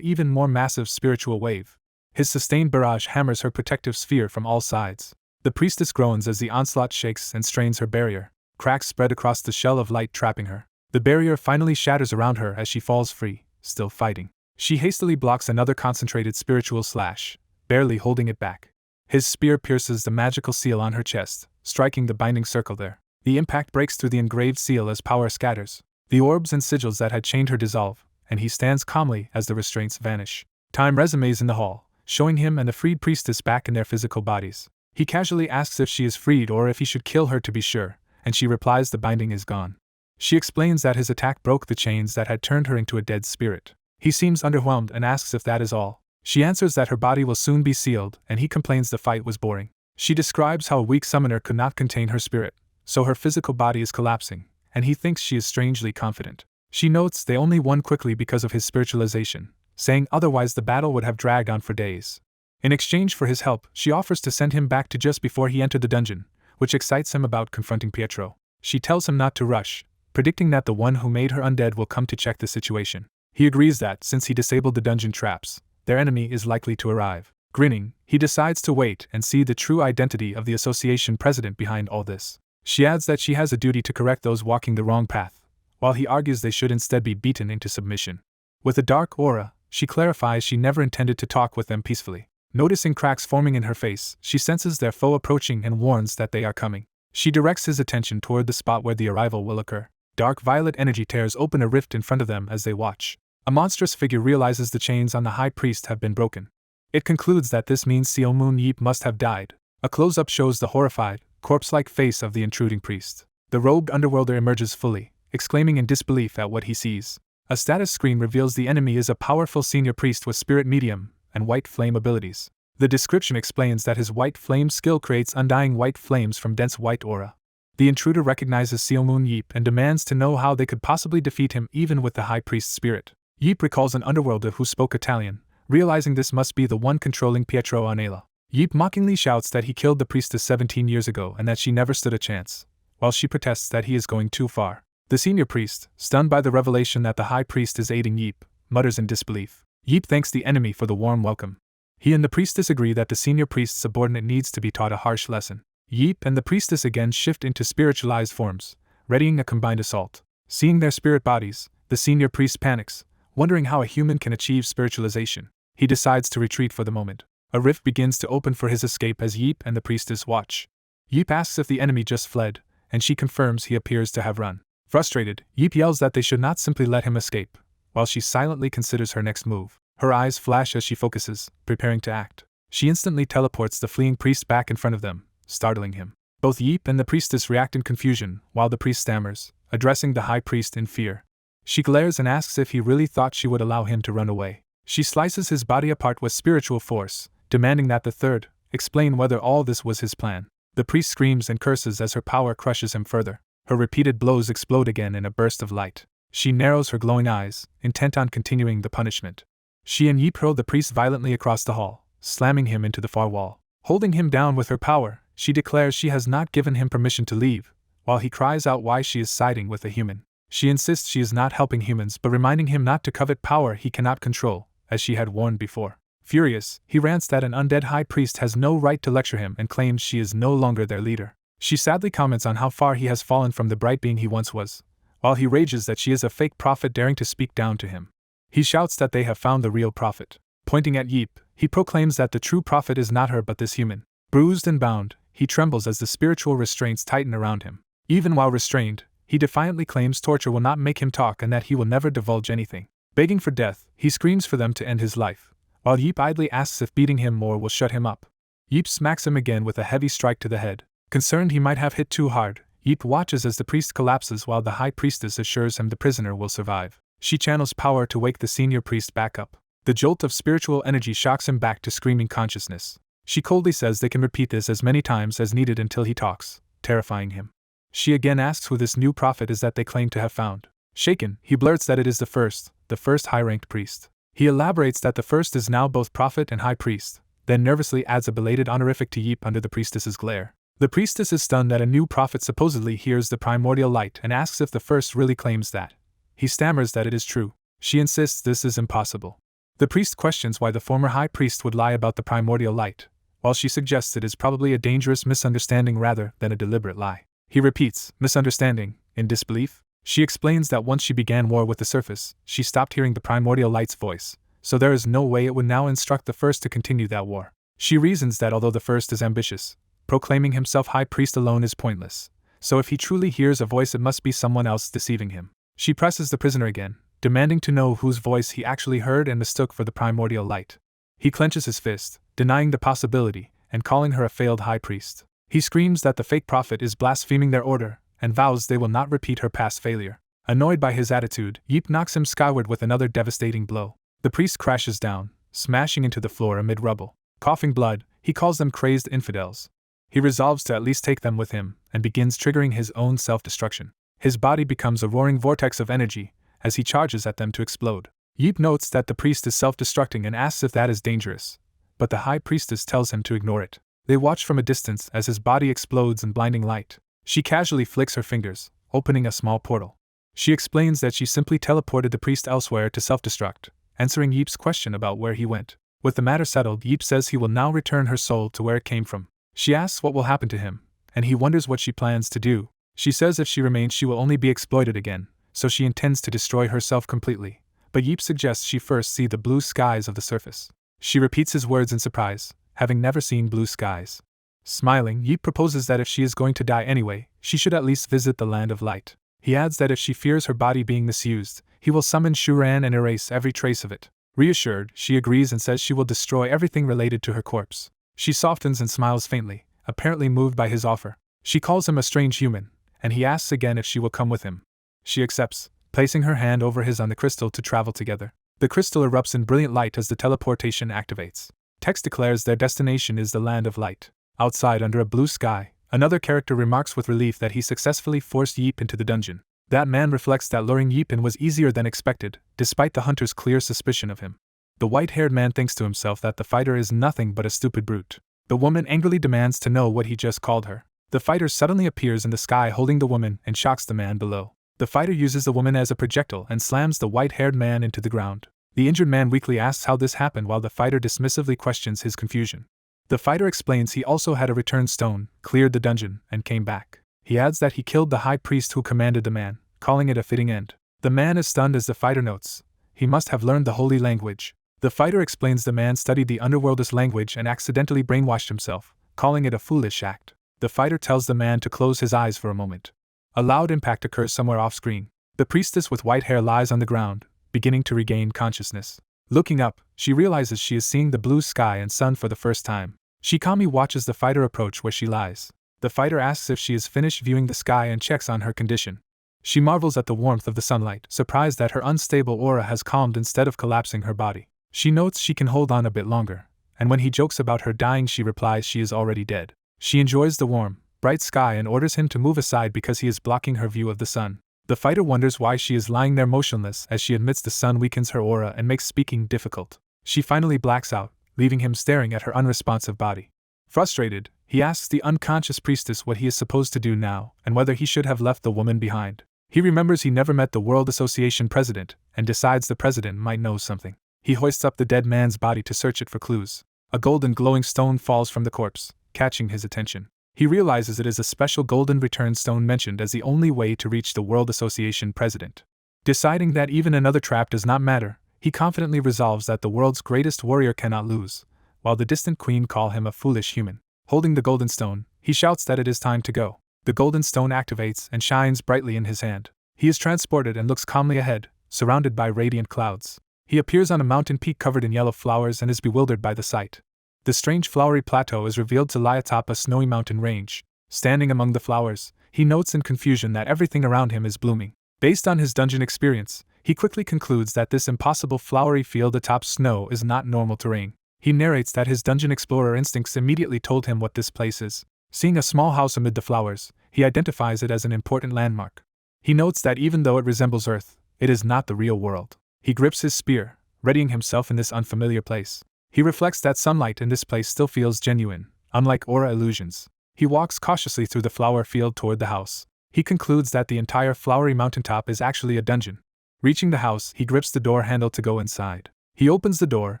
even more massive spiritual wave. His sustained barrage hammers her protective sphere from all sides. The priestess groans as the onslaught shakes and strains her barrier. Cracks spread across the shell of light trapping her. The barrier finally shatters around her as she falls free, still fighting. She hastily blocks another concentrated spiritual slash, barely holding it back. His spear pierces the magical seal on her chest, striking the binding circle there. The impact breaks through the engraved seal as power scatters. The orbs and sigils that had chained her dissolve, and he stands calmly as the restraints vanish. Time resumes in the hall, showing him and the freed priestess back in their physical bodies. He casually asks if she is freed or if he should kill her to be sure, and she replies the binding is gone. She explains that his attack broke the chains that had turned her into a dead spirit. He seems underwhelmed and asks if that is all. She answers that her body will soon be sealed, and he complains the fight was boring. She describes how a weak summoner could not contain her spirit, so her physical body is collapsing, and he thinks she is strangely confident. She notes they only won quickly because of his spiritualization, saying otherwise the battle would have dragged on for days. In exchange for his help, she offers to send him back to just before he entered the dungeon, which excites him about confronting Pietro. She tells him not to rush, predicting that the one who made her undead will come to check the situation. He agrees that, since he disabled the dungeon traps, their enemy is likely to arrive. Grinning, he decides to wait and see the true identity of the association president behind all this. She adds that she has a duty to correct those walking the wrong path, while he argues they should instead be beaten into submission. With a dark aura, she clarifies she never intended to talk with them peacefully. Noticing cracks forming in her face, she senses their foe approaching and warns that they are coming. She directs his attention toward the spot where the arrival will occur. Dark violet energy tears open a rift in front of them as they watch. A monstrous figure realizes the chains on the high priest have been broken. It concludes that this means Seomun Yeep must have died. A close-up shows the horrified, corpse-like face of the intruding priest. The robed underworlder emerges fully, exclaiming in disbelief at what he sees. A status screen reveals the enemy is a powerful senior priest with spirit medium and white flame abilities. The description explains that his white flame skill creates undying white flames from dense white aura. The intruder recognizes Seomun Yeep and demands to know how they could possibly defeat him even with the high priest's spirit. Yeep recalls an underworlder who spoke Italian, realizing this must be the one controlling Pietro Anela. Yeep mockingly shouts that he killed the priestess 17 years ago and that she never stood a chance, while she protests that he is going too far. The senior priest, stunned by the revelation that the high priest is aiding Yeep, mutters in disbelief. Yeep thanks the enemy for the warm welcome. He and the priestess agree that the senior priest's subordinate needs to be taught a harsh lesson. Yeep and the priestess again shift into spiritualized forms, readying a combined assault. Seeing their spirit bodies, the senior priest panics, wondering how a human can achieve spiritualization. He decides to retreat for the moment. A rift begins to open for his escape as Yeep and the priestess watch. Yeep asks if the enemy just fled, and she confirms he appears to have run. Frustrated, Yeep yells that they should not simply let him escape, while she silently considers her next move. Her eyes flash as she focuses, preparing to act. She instantly teleports the fleeing priest back in front of them, startling him. Both Yeep and the priestess react in confusion, while the priest stammers, addressing the high priest in fear. She glares and asks if he really thought she would allow him to run away. She slices his body apart with spiritual force, demanding that the third explain whether all this was his plan. The priest screams and curses as her power crushes him further. Her repeated blows explode again in a burst of light. She narrows her glowing eyes, intent on continuing the punishment. She and Yeep hurl the priest violently across the hall, slamming him into the far wall. Holding him down with her power, she declares she has not given him permission to leave, while he cries out why she is siding with a human. She insists she is not helping humans but reminding him not to covet power he cannot control, as she had warned before. Furious, he rants that an undead high priest has no right to lecture him and claims she is no longer their leader. She sadly comments on how far he has fallen from the bright being he once was, while he rages that she is a fake prophet daring to speak down to him. He shouts that they have found the real prophet. Pointing at Yeep, he proclaims that the true prophet is not her but this human. Bruised and bound, he trembles as the spiritual restraints tighten around him. Even while restrained, he defiantly claims torture will not make him talk and that he will never divulge anything. Begging for death, he screams for them to end his life, while Yeep idly asks if beating him more will shut him up. Yeep smacks him again with a heavy strike to the head. Concerned he might have hit too hard, Yeep watches as the priest collapses while the high priestess assures him the prisoner will survive. She channels power to wake the senior priest back up. The jolt of spiritual energy shocks him back to screaming consciousness. She coldly says they can repeat this as many times as needed until he talks, terrifying him. She again asks who this new prophet is that they claim to have found. Shaken, he blurts that it is the first high-ranked priest. He elaborates that the first is now both prophet and high priest, then nervously adds a belated honorific to Yeep under the priestess's glare. The priestess is stunned that a new prophet supposedly hears the primordial light and asks if the first really claims that. He stammers that it is true. She insists this is impossible. The priest questions why the former high priest would lie about the primordial light, while she suggests it is probably a dangerous misunderstanding rather than a deliberate lie. He repeats, misunderstanding, in disbelief. She explains that once she began war with the surface, she stopped hearing the primordial light's voice, so there is no way it would now instruct the first to continue that war. She reasons that although the first is ambitious, proclaiming himself high priest alone is pointless, so if he truly hears a voice it must be someone else deceiving him. She presses the prisoner again, demanding to know whose voice he actually heard and mistook for the primordial light. He clenches his fist, denying the possibility, and calling her a failed high priest. He screams that the fake prophet is blaspheming their order, and vows they will not repeat her past failure. Annoyed by his attitude, Yeep knocks him skyward with another devastating blow. The priest crashes down, smashing into the floor amid rubble. Coughing blood, he calls them crazed infidels. He resolves to at least take them with him, and begins triggering his own self-destruction. His body becomes a roaring vortex of energy, as he charges at them to explode. Yeep notes that the priest is self-destructing and asks if that is dangerous, but the high priestess tells him to ignore it. They watch from a distance as his body explodes in blinding light. She casually flicks her fingers, opening a small portal. She explains that she simply teleported the priest elsewhere to self-destruct, answering Yeep's question about where he went. With the matter settled, Yeep says he will now return her soul to where it came from. She asks what will happen to him, and he wonders what she plans to do. She says if she remains she will only be exploited again, so she intends to destroy herself completely, but Yeep suggests she first see the blue skies of the surface. She repeats his words in surprise, having never seen blue skies. Smiling, Yeep proposes that if she is going to die anyway, she should at least visit the land of light. He adds that if she fears her body being misused, he will summon Shuran and erase every trace of it. Reassured, she agrees and says she will destroy everything related to her corpse. She softens and smiles faintly, apparently moved by his offer. She calls him a strange human, and he asks again if she will come with him. She accepts, placing her hand over his on the crystal to travel together. The crystal erupts in brilliant light as the teleportation activates. Text declares their destination is the land of light. Outside under a blue sky, another character remarks with relief that he successfully forced Yeep into the dungeon. That man reflects that luring Yeep in was easier than expected, despite the hunter's clear suspicion of him. The white-haired man thinks to himself that the fighter is nothing but a stupid brute. The woman angrily demands to know what he just called her. The fighter suddenly appears in the sky holding the woman and shocks the man below. The fighter uses the woman as a projectile and slams the white-haired man into the ground. The injured man weakly asks how this happened while the fighter dismissively questions his confusion. The fighter explains he also had a return stone, cleared the dungeon, and came back. He adds that he killed the high priest who commanded the man, calling it a fitting end. The man is stunned as the fighter notes. He must have learned the holy language. The fighter explains the man studied the underworld's language and accidentally brainwashed himself, calling it a foolish act. The fighter tells the man to close his eyes for a moment. A loud impact occurs somewhere off-screen. The priestess with white hair lies on the ground, beginning to regain consciousness. Looking up, she realizes she is seeing the blue sky and sun for the first time. She calmly watches the fighter approach where she lies. The fighter asks if she is finished viewing the sky and checks on her condition. She marvels at the warmth of the sunlight, surprised that her unstable aura has calmed instead of collapsing her body. She notes she can hold on a bit longer, and when he jokes about her dying she replies she is already dead. She enjoys the warm, bright sky and orders him to move aside because he is blocking her view of the sun. The fighter wonders why she is lying there motionless as she admits the sun weakens her aura and makes speaking difficult. She finally blacks out, leaving him staring at her unresponsive body. Frustrated, he asks the unconscious priestess what he is supposed to do now and whether he should have left the woman behind. He remembers he never met the World Association president and decides the president might know something. He hoists up the dead man's body to search it for clues. A golden glowing stone falls from the corpse, catching his attention. He realizes it is a special golden return stone mentioned as the only way to reach the World Association president. Deciding that even another trap does not matter, he confidently resolves that the world's greatest warrior cannot lose, while the distant queen call him a foolish human. Holding the golden stone, he shouts that it is time to go. The golden stone activates and shines brightly in his hand. He is transported and looks calmly ahead, surrounded by radiant clouds. He appears on a mountain peak covered in yellow flowers and is bewildered by the sight. The strange flowery plateau is revealed to lie atop a snowy mountain range. Standing among the flowers, he notes in confusion that everything around him is blooming. Based on his dungeon experience, he quickly concludes that this impossible flowery field atop snow is not normal terrain. He narrates that his dungeon explorer instincts immediately told him what this place is. Seeing a small house amid the flowers, he identifies it as an important landmark. He notes that even though it resembles Earth, it is not the real world. He grips his spear, readying himself in this unfamiliar place. He reflects that sunlight in this place still feels genuine, unlike aura illusions. He walks cautiously through the flower field toward the house. He concludes that the entire flowery mountaintop is actually a dungeon. Reaching the house, he grips the door handle to go inside. He opens the door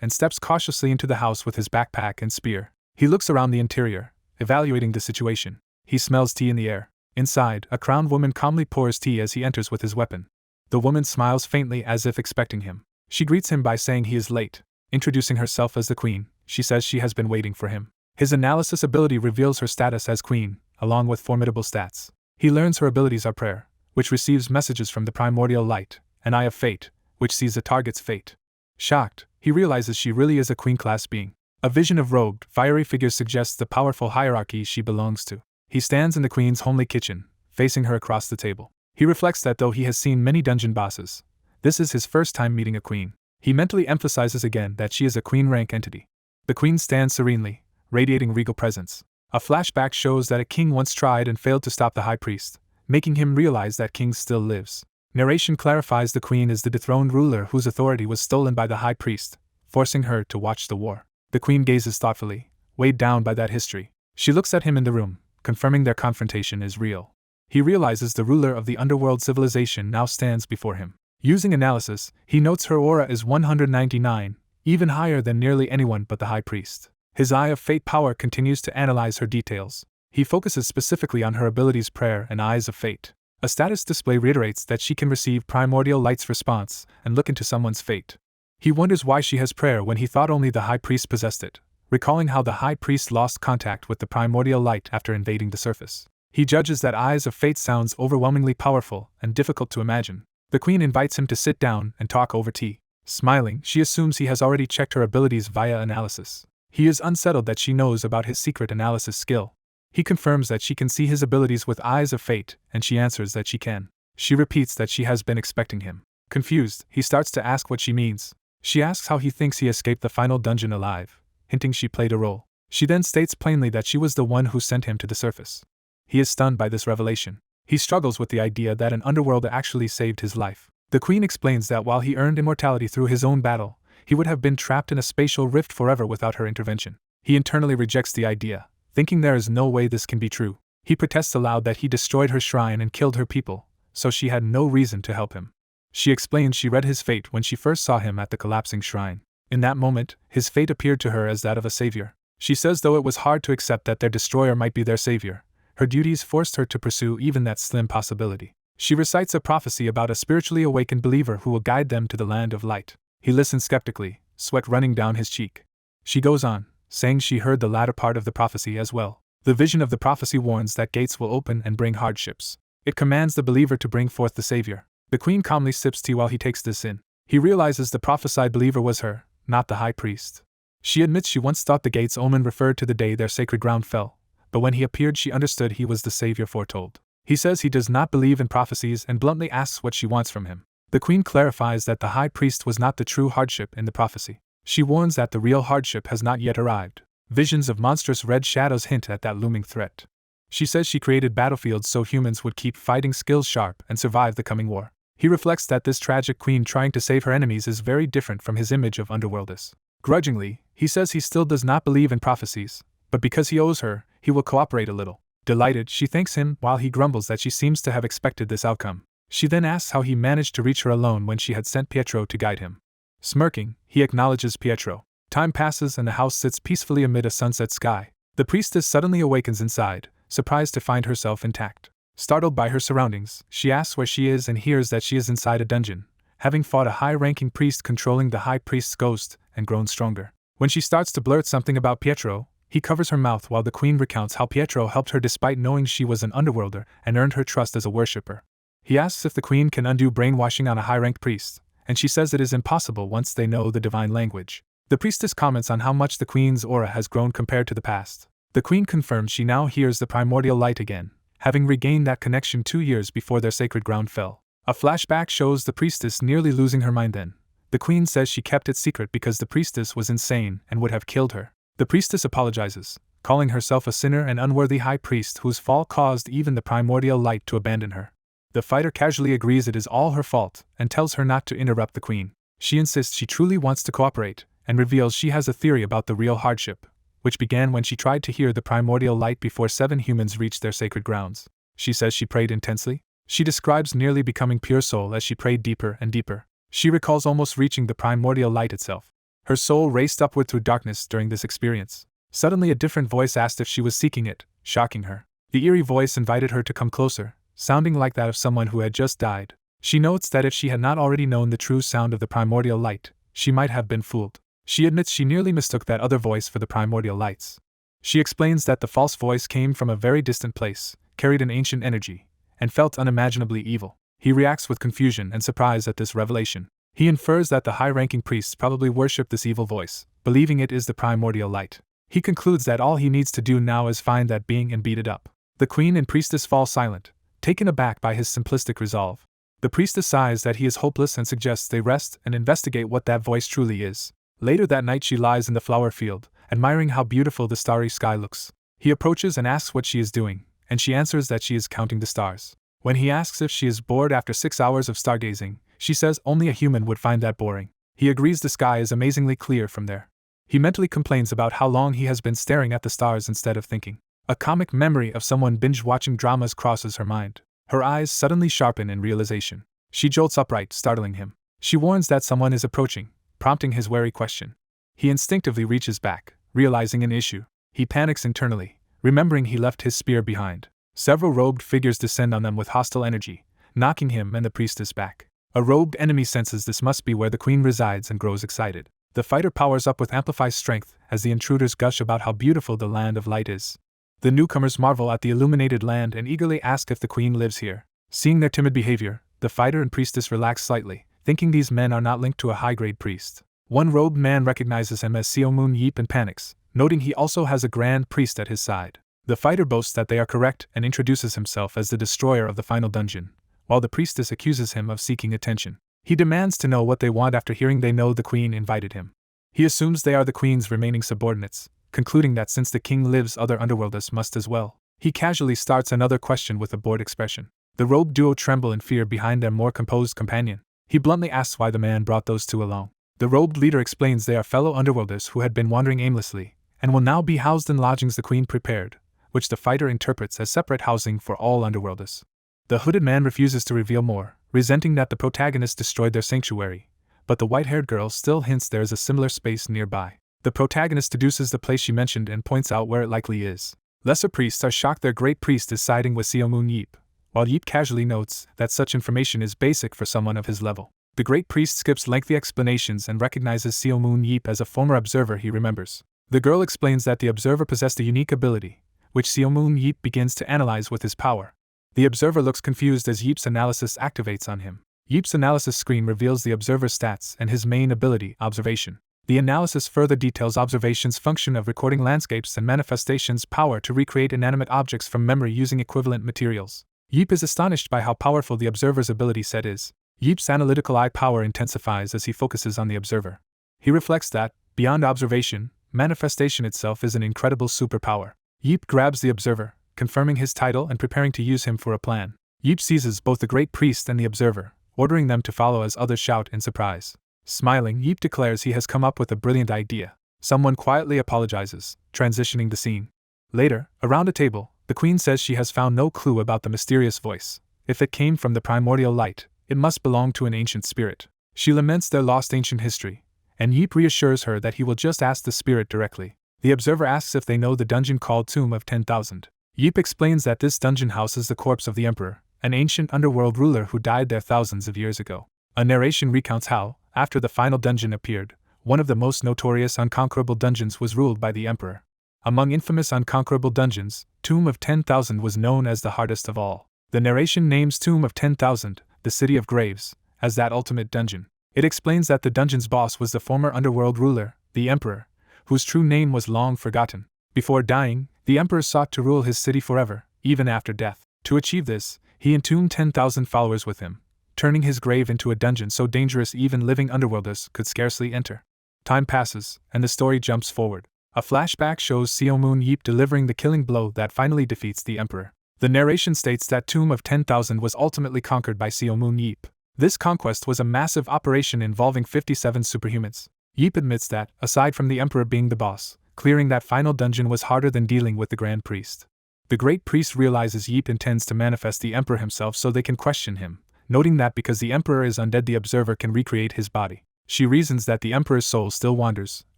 and steps cautiously into the house with his backpack and spear. He looks around the interior, evaluating the situation. He smells tea in the air. Inside, a crowned woman calmly pours tea as he enters with his weapon. The woman smiles faintly as if expecting him. She greets him by saying he is late. Introducing herself as the queen, she says she has been waiting for him. His analysis ability reveals her status as queen, along with formidable stats. He learns her abilities are prayer, which receives messages from the primordial light, and Eye of Fate, which sees a target's fate. Shocked, he realizes she really is a queen-class being. A vision of robed, fiery figures suggests the powerful hierarchy she belongs to. He stands in the queen's homely kitchen, facing her across the table. He reflects that though he has seen many dungeon bosses, this is his first time meeting a queen. He mentally emphasizes again that she is a queen-rank entity. The queen stands serenely, radiating regal presence. A flashback shows that a king once tried and failed to stop the high priest, making him realize that king still lives. Narration clarifies the queen is the dethroned ruler whose authority was stolen by the high priest, forcing her to watch the war. The queen gazes thoughtfully, weighed down by that history. She looks at him in the room, confirming their confrontation is real. He realizes the ruler of the underworld civilization now stands before him. Using analysis, he notes her aura is 199, even higher than nearly anyone but the high priest. His Eye of Fate power continues to analyze her details. He focuses specifically on her abilities Prayer and Eyes of Fate. A status display reiterates that she can receive primordial light's response and look into someone's fate. He wonders why she has prayer when he thought only the high priest possessed it, recalling how the high priest lost contact with the primordial light after invading the surface. He judges that Eyes of Fate sounds overwhelmingly powerful and difficult to imagine. The queen invites him to sit down and talk over tea. Smiling, she assumes he has already checked her abilities via analysis. He is unsettled that she knows about his secret analysis skill. He confirms that she can see his abilities with Eyes of Fate, and she answers that she can. She repeats that she has been expecting him. Confused, he starts to ask what she means. She asks how he thinks he escaped the final dungeon alive, hinting she played a role. She then states plainly that she was the one who sent him to the surface. He is stunned by this revelation. He struggles with the idea that an underworlder actually saved his life. The queen explains that while he earned immortality through his own battle, he would have been trapped in a spatial rift forever without her intervention. He internally rejects the idea, thinking there is no way this can be true. He protests aloud that he destroyed her shrine and killed her people, so she had no reason to help him. She explains she read his fate when she first saw him at the collapsing shrine. In that moment, his fate appeared to her as that of a savior. She says though it was hard to accept that their destroyer might be their savior, her duties forced her to pursue even that slim possibility. She recites a prophecy about a spiritually awakened believer who will guide them to the land of light. He listens skeptically, sweat running down his cheek. She goes on, saying she heard the latter part of the prophecy as well. The vision of the prophecy warns that gates will open and bring hardships. It commands the believer to bring forth the savior. The queen calmly sips tea while he takes this in. He realizes the prophesied believer was her, not the high priest. She admits she once thought the gate's omen referred to the day their sacred ground fell, but when he appeared she understood he was the savior foretold. He says he does not believe in prophecies and bluntly asks what she wants from him. The queen clarifies that the high priest was not the true hardship in the prophecy. She warns that the real hardship has not yet arrived. Visions of monstrous red shadows hint at that looming threat. She says she created battlefields so humans would keep fighting skills sharp and survive the coming war. He reflects that this tragic queen trying to save her enemies is very different from his image of underworlders. Grudgingly, he says he still does not believe in prophecies, but because he owes her, he will cooperate a little. Delighted, she thanks him while he grumbles that she seems to have expected this outcome. She then asks how he managed to reach her alone when she had sent Pietro to guide him. Smirking, he acknowledges Pietro. Time passes and the house sits peacefully amid a sunset sky. The priestess suddenly awakens inside, surprised to find herself intact. Startled by her surroundings, she asks where she is and hears that she is inside a dungeon, having fought a high-ranking priest controlling the high priest's ghost and grown stronger. When she starts to blurt something about Pietro, he covers her mouth while the queen recounts how Pietro helped her despite knowing she was an underworlder and earned her trust as a worshipper. He asks if the queen can undo brainwashing on a high-ranked priest, and she says it is impossible once they know the divine language. The priestess comments on how much the queen's aura has grown compared to the past. The queen confirms she now hears the primordial light again, having regained that connection 2 years before their sacred ground fell. A flashback shows the priestess nearly losing her mind then. The queen says she kept it secret because the priestess was insane and would have killed her. The priestess apologizes, calling herself a sinner and unworthy high priest whose fall caused even the primordial light to abandon her. The fighter casually agrees it is all her fault and tells her not to interrupt the queen. She insists she truly wants to cooperate and reveals she has a theory about the real hardship, which began when she tried to hear the primordial light before 7 humans reached their sacred grounds. She says she prayed intensely. She describes nearly becoming pure soul as she prayed deeper and deeper. She recalls almost reaching the primordial light itself. Her soul raced upward through darkness during this experience. Suddenly a different voice asked if she was seeking it, shocking her. The eerie voice invited her to come closer, sounding like that of someone who had just died. She notes that if she had not already known the true sound of the primordial light, she might have been fooled. She admits she nearly mistook that other voice for the primordial lights. She explains that the false voice came from a very distant place, carried an ancient energy, and felt unimaginably evil. He reacts with confusion and surprise at this revelation. He infers that the high-ranking priests probably worship this evil voice, believing it is the primordial light. He concludes that all he needs to do now is find that being and beat it up. The queen and priestess fall silent, taken aback by his simplistic resolve. The priestess sighs that he is hopeless and suggests they rest and investigate what that voice truly is. Later that night she lies in the flower field, admiring how beautiful the starry sky looks. He approaches and asks what she is doing, and she answers that she is counting the stars. When he asks if she is bored after 6 hours of stargazing, she says only a human would find that boring. He agrees the sky is amazingly clear from there. He mentally complains about how long he has been staring at the stars instead of thinking. A comic memory of someone binge-watching dramas crosses her mind. Her eyes suddenly sharpen in realization. She jolts upright, startling him. She warns that someone is approaching, prompting his wary question. He instinctively reaches back, realizing an issue. He panics internally, remembering he left his spear behind. Several robed figures descend on them with hostile energy, knocking him and the priestess back. A robed enemy senses this must be where the queen resides and grows excited. The fighter powers up with amplified strength as the intruders gush about how beautiful the land of light is. The newcomers marvel at the illuminated land and eagerly ask if the queen lives here. Seeing their timid behavior, the fighter and priestess relax slightly, thinking these men are not linked to a high-grade priest. One robed man recognizes him as Seomun Yeep and panics, noting he also has a grand priest at his side. The fighter boasts that they are correct and introduces himself as the destroyer of the final dungeon, while the priestess accuses him of seeking attention. He demands to know what they want after hearing they know the queen invited him. He assumes they are the queen's remaining subordinates, concluding that since the king lives, other underworlders must as well. He casually starts another question with a bored expression. The robed duo tremble in fear behind their more composed companion. He bluntly asks why the man brought those two along. The robed leader explains they are fellow underworlders who had been wandering aimlessly, and will now be housed in lodgings the queen prepared, which the fighter interprets as separate housing for all underworlders. The hooded man refuses to reveal more, resenting that the protagonist destroyed their sanctuary, but the white-haired girl still hints there is a similar space nearby. The protagonist deduces the place she mentioned and points out where it likely is. Lesser priests are shocked their great priest is siding with Seomun Yeep, while Yeep casually notes that such information is basic for someone of his level. The great priest skips lengthy explanations and recognizes Seomun Yeep as a former observer he remembers. The girl explains that the observer possessed a unique ability, which Seomun Yeep begins to analyze with his power. The observer looks confused as Yeep's analysis activates on him. Yeep's analysis screen reveals the observer's stats and his main ability, observation. The analysis further details observation's function of recording landscapes and manifestation's power to recreate inanimate objects from memory using equivalent materials. Yeep is astonished by how powerful the observer's ability set is. Yeep's analytical eye power intensifies as he focuses on the observer. He reflects that, beyond observation, manifestation itself is an incredible superpower. Yeep grabs the observer, confirming his title and preparing to use him for a plan. Yeep seizes both the great priest and the observer, ordering them to follow as others shout in surprise. Smiling, Yeep declares he has come up with a brilliant idea. Someone quietly apologizes, transitioning the scene. Later, around a table, the queen says she has found no clue about the mysterious voice. If it came from the primordial light, it must belong to an ancient spirit. She laments their lost ancient history, and Yeep reassures her that he will just ask the spirit directly. The observer asks if they know the dungeon called Tomb of 10,000. Yeep explains that this dungeon houses the corpse of the emperor, an ancient underworld ruler who died there thousands of years ago. A narration recounts how, after the final dungeon appeared, one of the most notorious unconquerable dungeons was ruled by the emperor. Among infamous unconquerable dungeons, Tomb of 10,000 was known as the hardest of all. The narration names Tomb of 10,000, the City of Graves, as that ultimate dungeon. It explains that the dungeon's boss was the former underworld ruler, the emperor, whose true name was long forgotten. Before dying, the emperor sought to rule his city forever, even after death. To achieve this, he entombed 10,000 followers with him, turning his grave into a dungeon so dangerous even living underworlders could scarcely enter. Time passes, and the story jumps forward. A flashback shows Seomun Yeep delivering the killing blow that finally defeats the emperor. The narration states that Tomb of 10,000 was ultimately conquered by Seomun Yeep. This conquest was a massive operation involving 57 superhumans. Yeep admits that, aside from the emperor being the boss, clearing that final dungeon was harder than dealing with the grand priest. The great priest realizes Yeep intends to manifest the emperor himself so they can question him, noting that because the emperor is undead the observer can recreate his body. She reasons that the emperor's soul still wanders,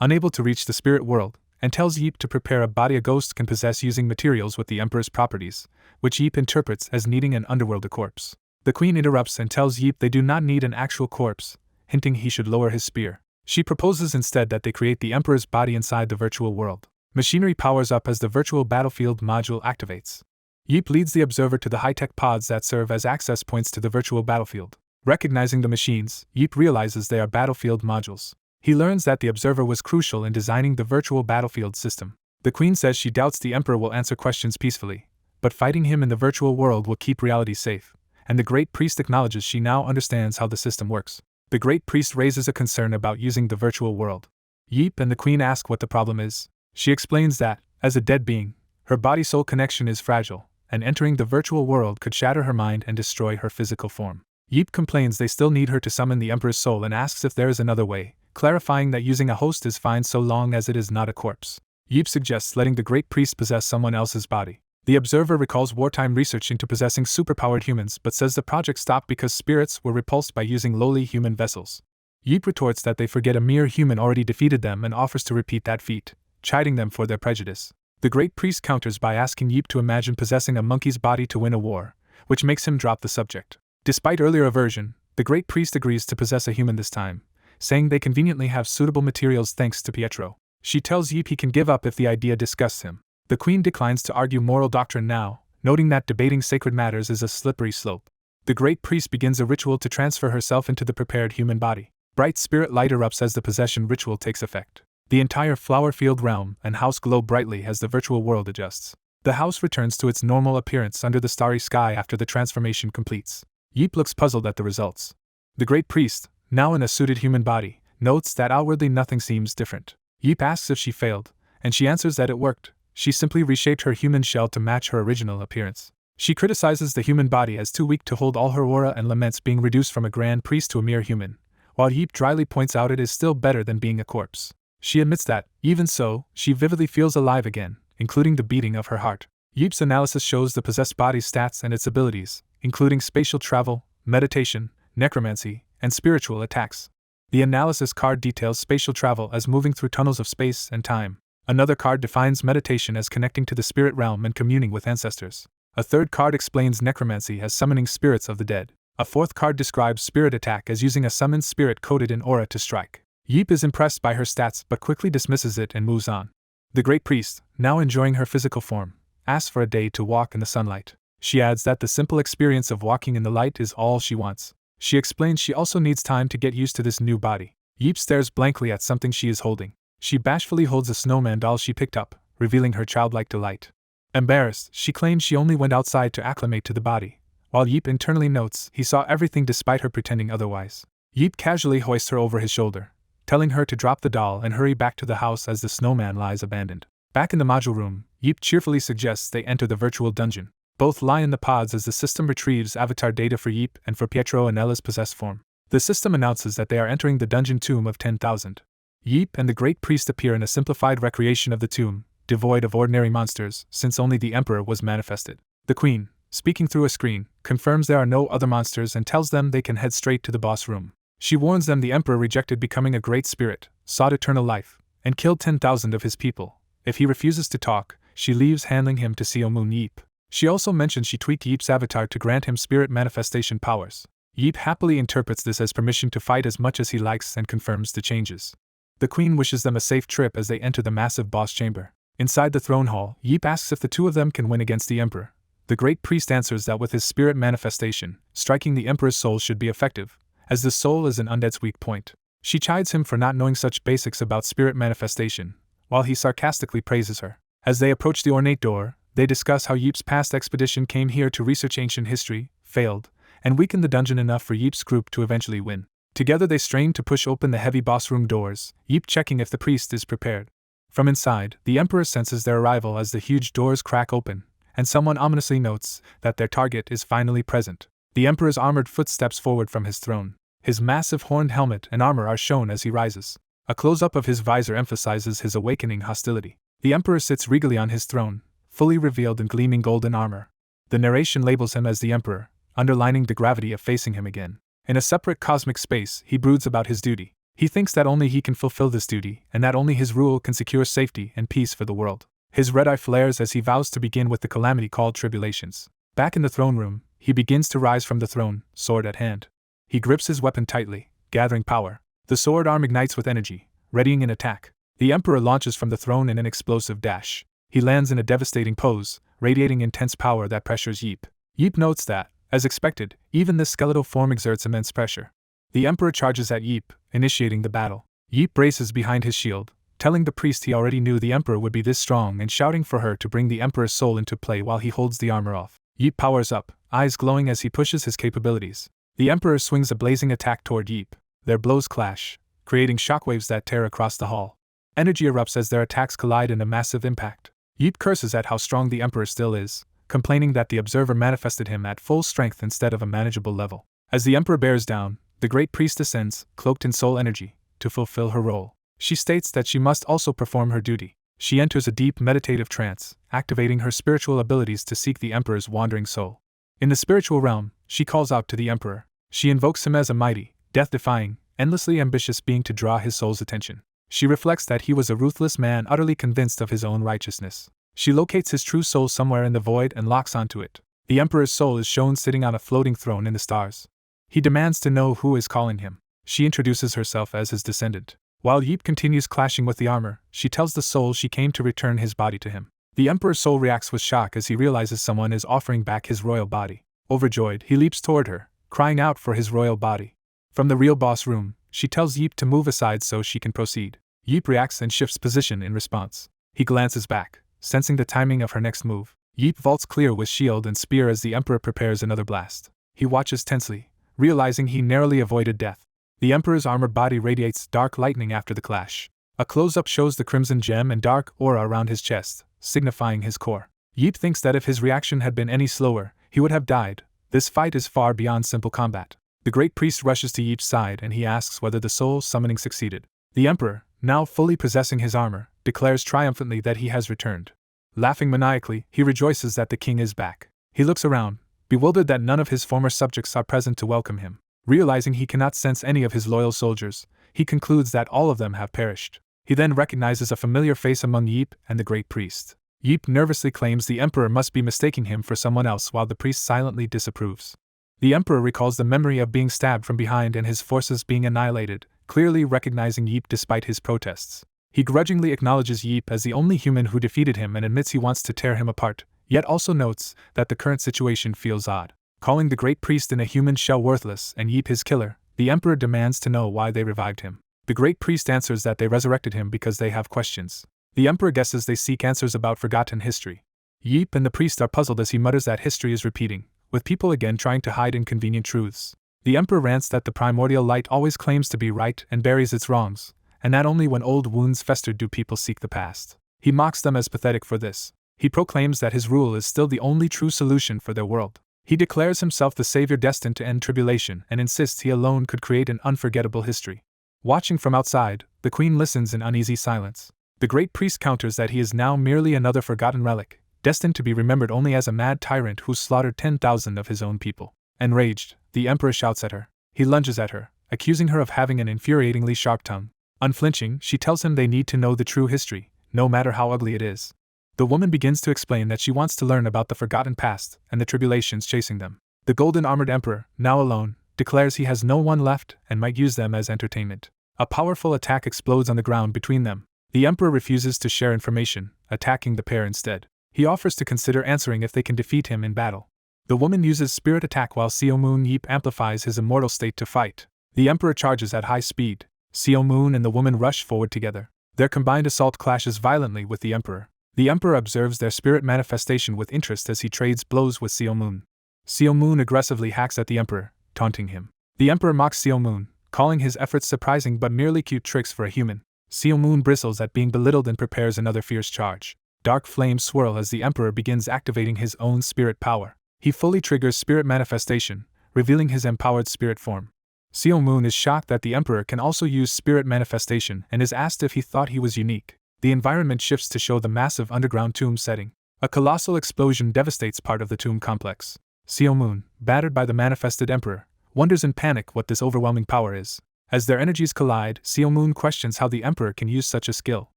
unable to reach the spirit world, and tells Yeep to prepare a body a ghost can possess using materials with the emperor's properties, which Yeep interprets as needing an underworld corpse. The queen interrupts and tells Yeep they do not need an actual corpse, hinting he should lower his spear. She proposes instead that they create the emperor's body inside the virtual world. Machinery powers up as the virtual battlefield module activates. Yeep leads the observer to the high-tech pods that serve as access points to the virtual battlefield. Recognizing the machines, Yeep realizes they are battlefield modules. He learns that the observer was crucial in designing the virtual battlefield system. The Queen says she doubts the Emperor will answer questions peacefully, but fighting him in the virtual world will keep reality safe, and the Great Priest acknowledges she now understands how the system works. The Great Priest raises a concern about using the virtual world. Yeep and the Queen ask what the problem is. She explains that, as a dead being, her body-soul connection is fragile, and entering the virtual world could shatter her mind and destroy her physical form. Yeep complains they still need her to summon the Emperor's soul and asks if there is another way, clarifying that using a host is fine so long as it is not a corpse. Yeep suggests letting the Great Priest possess someone else's body. The observer recalls wartime research into possessing superpowered humans but says the project stopped because spirits were repulsed by using lowly human vessels. Yeep retorts that they forget a mere human already defeated them and offers to repeat that feat, chiding them for their prejudice. The Great Priest counters by asking Yeep to imagine possessing a monkey's body to win a war, which makes him drop the subject. Despite earlier aversion, the Great Priest agrees to possess a human this time, saying they conveniently have suitable materials thanks to Pietro. She tells Yeep he can give up if the idea disgusts him. The Queen declines to argue moral doctrine now, noting that debating sacred matters is a slippery slope. The Great Priest begins a ritual to transfer herself into the prepared human body. Bright spirit light erupts as the possession ritual takes effect. The entire flower field realm and house glow brightly as the virtual world adjusts. The house returns to its normal appearance under the starry sky after the transformation completes. Yeep looks puzzled at the results. The Great Priest, now in a suited human body, notes that outwardly nothing seems different. Yeep asks if she failed, and she answers that it worked. She simply reshaped her human shell to match her original appearance. She criticizes the human body as too weak to hold all her aura and laments being reduced from a grand priest to a mere human, while Yeep dryly points out it is still better than being a corpse. She admits that, even so, she vividly feels alive again, including the beating of her heart. Yeep's analysis shows the possessed body's stats and its abilities, including spatial travel, meditation, necromancy, and spiritual attacks. The analysis card details spatial travel as moving through tunnels of space and time. Another card defines meditation as connecting to the spirit realm and communing with ancestors. A third card explains necromancy as summoning spirits of the dead. A fourth card describes spirit attack as using a summoned spirit coated in aura to strike. Yeep is impressed by her stats but quickly dismisses it and moves on. The Great Priest, now enjoying her physical form, asks for a day to walk in the sunlight. She adds that the simple experience of walking in the light is all she wants. She explains she also needs time to get used to this new body. Yeep stares blankly at something she is holding. She bashfully holds a snowman doll she picked up, revealing her childlike delight. Embarrassed, she claims she only went outside to acclimate to the body, while Yeep internally notes he saw everything despite her pretending otherwise. Yeep casually hoists her over his shoulder, telling her to drop the doll and hurry back to the house as the snowman lies abandoned. Back in the module room, Yeep cheerfully suggests they enter the virtual dungeon. Both lie in the pods as the system retrieves avatar data for Yeep and for Pietro and Ella's possessed form. The system announces that they are entering the dungeon tomb of 10,000. Yeep and the Great Priest appear in a simplified recreation of the tomb, devoid of ordinary monsters, since only the Emperor was manifested. The Queen, speaking through a screen, confirms there are no other monsters and tells them they can head straight to the boss room. She warns them the Emperor rejected becoming a great spirit, sought eternal life, and killed 10,000 of his people. If he refuses to talk, she leaves handing him to Seomun Yeep. She also mentions she tweaked Yeep's avatar to grant him spirit manifestation powers. Yeep happily interprets this as permission to fight as much as he likes and confirms the changes. The Queen wishes them a safe trip as they enter the massive boss chamber. Inside the throne hall, Yeep asks if the two of them can win against the Emperor. The Great Priest answers that with his spirit manifestation, striking the Emperor's soul should be effective, as the soul is an undead's weak point. She chides him for not knowing such basics about spirit manifestation, while he sarcastically praises her. As they approach the ornate door, they discuss how Yeep's past expedition came here to research ancient history, failed, and weakened the dungeon enough for Yeep's group to eventually win. Together they strain to push open the heavy boss room doors, Yeep checking if the priest is prepared. From inside, the Emperor senses their arrival as the huge doors crack open, and someone ominously notes that their target is finally present. The Emperor's armored foot steps forward from his throne. His massive horned helmet and armor are shown as he rises. A close-up of his visor emphasizes his awakening hostility. The Emperor sits regally on his throne, fully revealed in gleaming golden armor. The narration labels him as the Emperor, underlining the gravity of facing him again. In a separate cosmic space, he broods about his duty. He thinks that only he can fulfill this duty, and that only his rule can secure safety and peace for the world. His red eye flares as he vows to begin with the calamity called tribulations. Back in the throne room, he begins to rise from the throne, sword at hand. He grips his weapon tightly, gathering power. The sword arm ignites with energy, readying an attack. The Emperor launches from the throne in an explosive dash. He lands in a devastating pose, radiating intense power that pressures Yeep. Yeep notes that, as expected, even this skeletal form exerts immense pressure. The Emperor charges at Yeep, initiating the battle. Yeep braces behind his shield, telling the priest he already knew the Emperor would be this strong and shouting for her to bring the Emperor's soul into play while he holds the armor off. Yeep powers up, eyes glowing as he pushes his capabilities. The Emperor swings a blazing attack toward Yeep. Their blows clash, creating shockwaves that tear across the hall. Energy erupts as their attacks collide in a massive impact. Yeep curses at how strong the Emperor still is, complaining that the observer manifested him at full strength instead of a manageable level. As the Emperor bears down, the Great Priest descends, cloaked in soul energy, to fulfill her role. She states that she must also perform her duty. She enters a deep meditative trance, activating her spiritual abilities to seek the Emperor's wandering soul. In the spiritual realm, she calls out to the Emperor. She invokes him as a mighty, death-defying, endlessly ambitious being to draw his soul's attention. She reflects that he was a ruthless man utterly convinced of his own righteousness. She locates his true soul somewhere in the void and locks onto it. The Emperor's soul is shown sitting on a floating throne in the stars. He demands to know who is calling him. She introduces herself as his descendant. While Yeep continues clashing with the armor, she tells the soul she came to return his body to him. The Emperor's soul reacts with shock as he realizes someone is offering back his royal body. Overjoyed, he leaps toward her, crying out for his royal body. From the real boss room, she tells Yeep to move aside so she can proceed. Yeep reacts and shifts position in response. He glances back, sensing the timing of her next move. Yeep vaults clear with shield and spear as the Emperor prepares another blast. He watches tensely, realizing he narrowly avoided death. The Emperor's armored body radiates dark lightning after the clash. A close-up shows the crimson gem and dark aura around his chest, signifying his core. Yeep thinks that if his reaction had been any slower, he would have died. This fight is far beyond simple combat. The Great Priest rushes to Yeep's side and he asks whether the soul summoning succeeded. The Emperor, now fully possessing his armor, declares triumphantly that he has returned. Laughing maniacally, he rejoices that the king is back. He looks around, bewildered that none of his former subjects are present to welcome him. Realizing he cannot sense any of his loyal soldiers, he concludes that all of them have perished. He then recognizes a familiar face among Yeep and the Great Priest. Yeep nervously claims the Emperor must be mistaking him for someone else while the priest silently disapproves. The Emperor recalls the memory of being stabbed from behind and his forces being annihilated, clearly recognizing Yeep despite his protests. He grudgingly acknowledges Yeep as the only human who defeated him and admits he wants to tear him apart, yet also notes that the current situation feels odd. Calling the Great Priest in a human shell worthless and Yeep his killer, the Emperor demands to know why they revived him. The Great Priest answers that they resurrected him because they have questions. The Emperor guesses they seek answers about forgotten history. Yeep and the priest are puzzled as he mutters that history is repeating, with people again trying to hide inconvenient truths. The Emperor rants that the primordial light always claims to be right and buries its wrongs, and that only when old wounds fester do people seek the past. He mocks them as pathetic for this. He proclaims that his rule is still the only true solution for their world. He declares himself the savior destined to end tribulation and insists he alone could create an unforgettable history. Watching from outside, the queen listens in uneasy silence. The Great Priest counters that he is now merely another forgotten relic, destined to be remembered only as a mad tyrant who slaughtered 10,000 of his own people. Enraged, the Emperor shouts at her. He lunges at her, accusing her of having an infuriatingly sharp tongue. Unflinching, she tells him they need to know the true history, no matter how ugly it is. The woman begins to explain that she wants to learn about the forgotten past and the tribulations chasing them. The golden-armored Emperor, now alone, declares he has no one left and might use them as entertainment. A powerful attack explodes on the ground between them. The Emperor refuses to share information, attacking the pair instead. He offers to consider answering if they can defeat him in battle. The woman uses spirit attack while Seomoon Yeep amplifies his immortal state to fight. The Emperor charges at high speed. Seomoon and the woman rush forward together. Their combined assault clashes violently with the Emperor. The Emperor observes their spirit manifestation with interest as he trades blows with Seomoon. Seomoon aggressively hacks at the Emperor, taunting him. The Emperor mocks Seomoon, calling his efforts surprising but merely cute tricks for a human. Seomoon bristles at being belittled and prepares another fierce charge. Dark flames swirl as the Emperor begins activating his own spirit power. He fully triggers spirit manifestation, revealing his empowered spirit form. Seomoon is shocked that the Emperor can also use spirit manifestation and is asked if he thought he was unique. The environment shifts to show the massive underground tomb setting. A colossal explosion devastates part of the tomb complex. Seomoon, battered by the manifested Emperor, wonders in panic what this overwhelming power is. As their energies collide, Seomoon questions how the Emperor can use such a skill.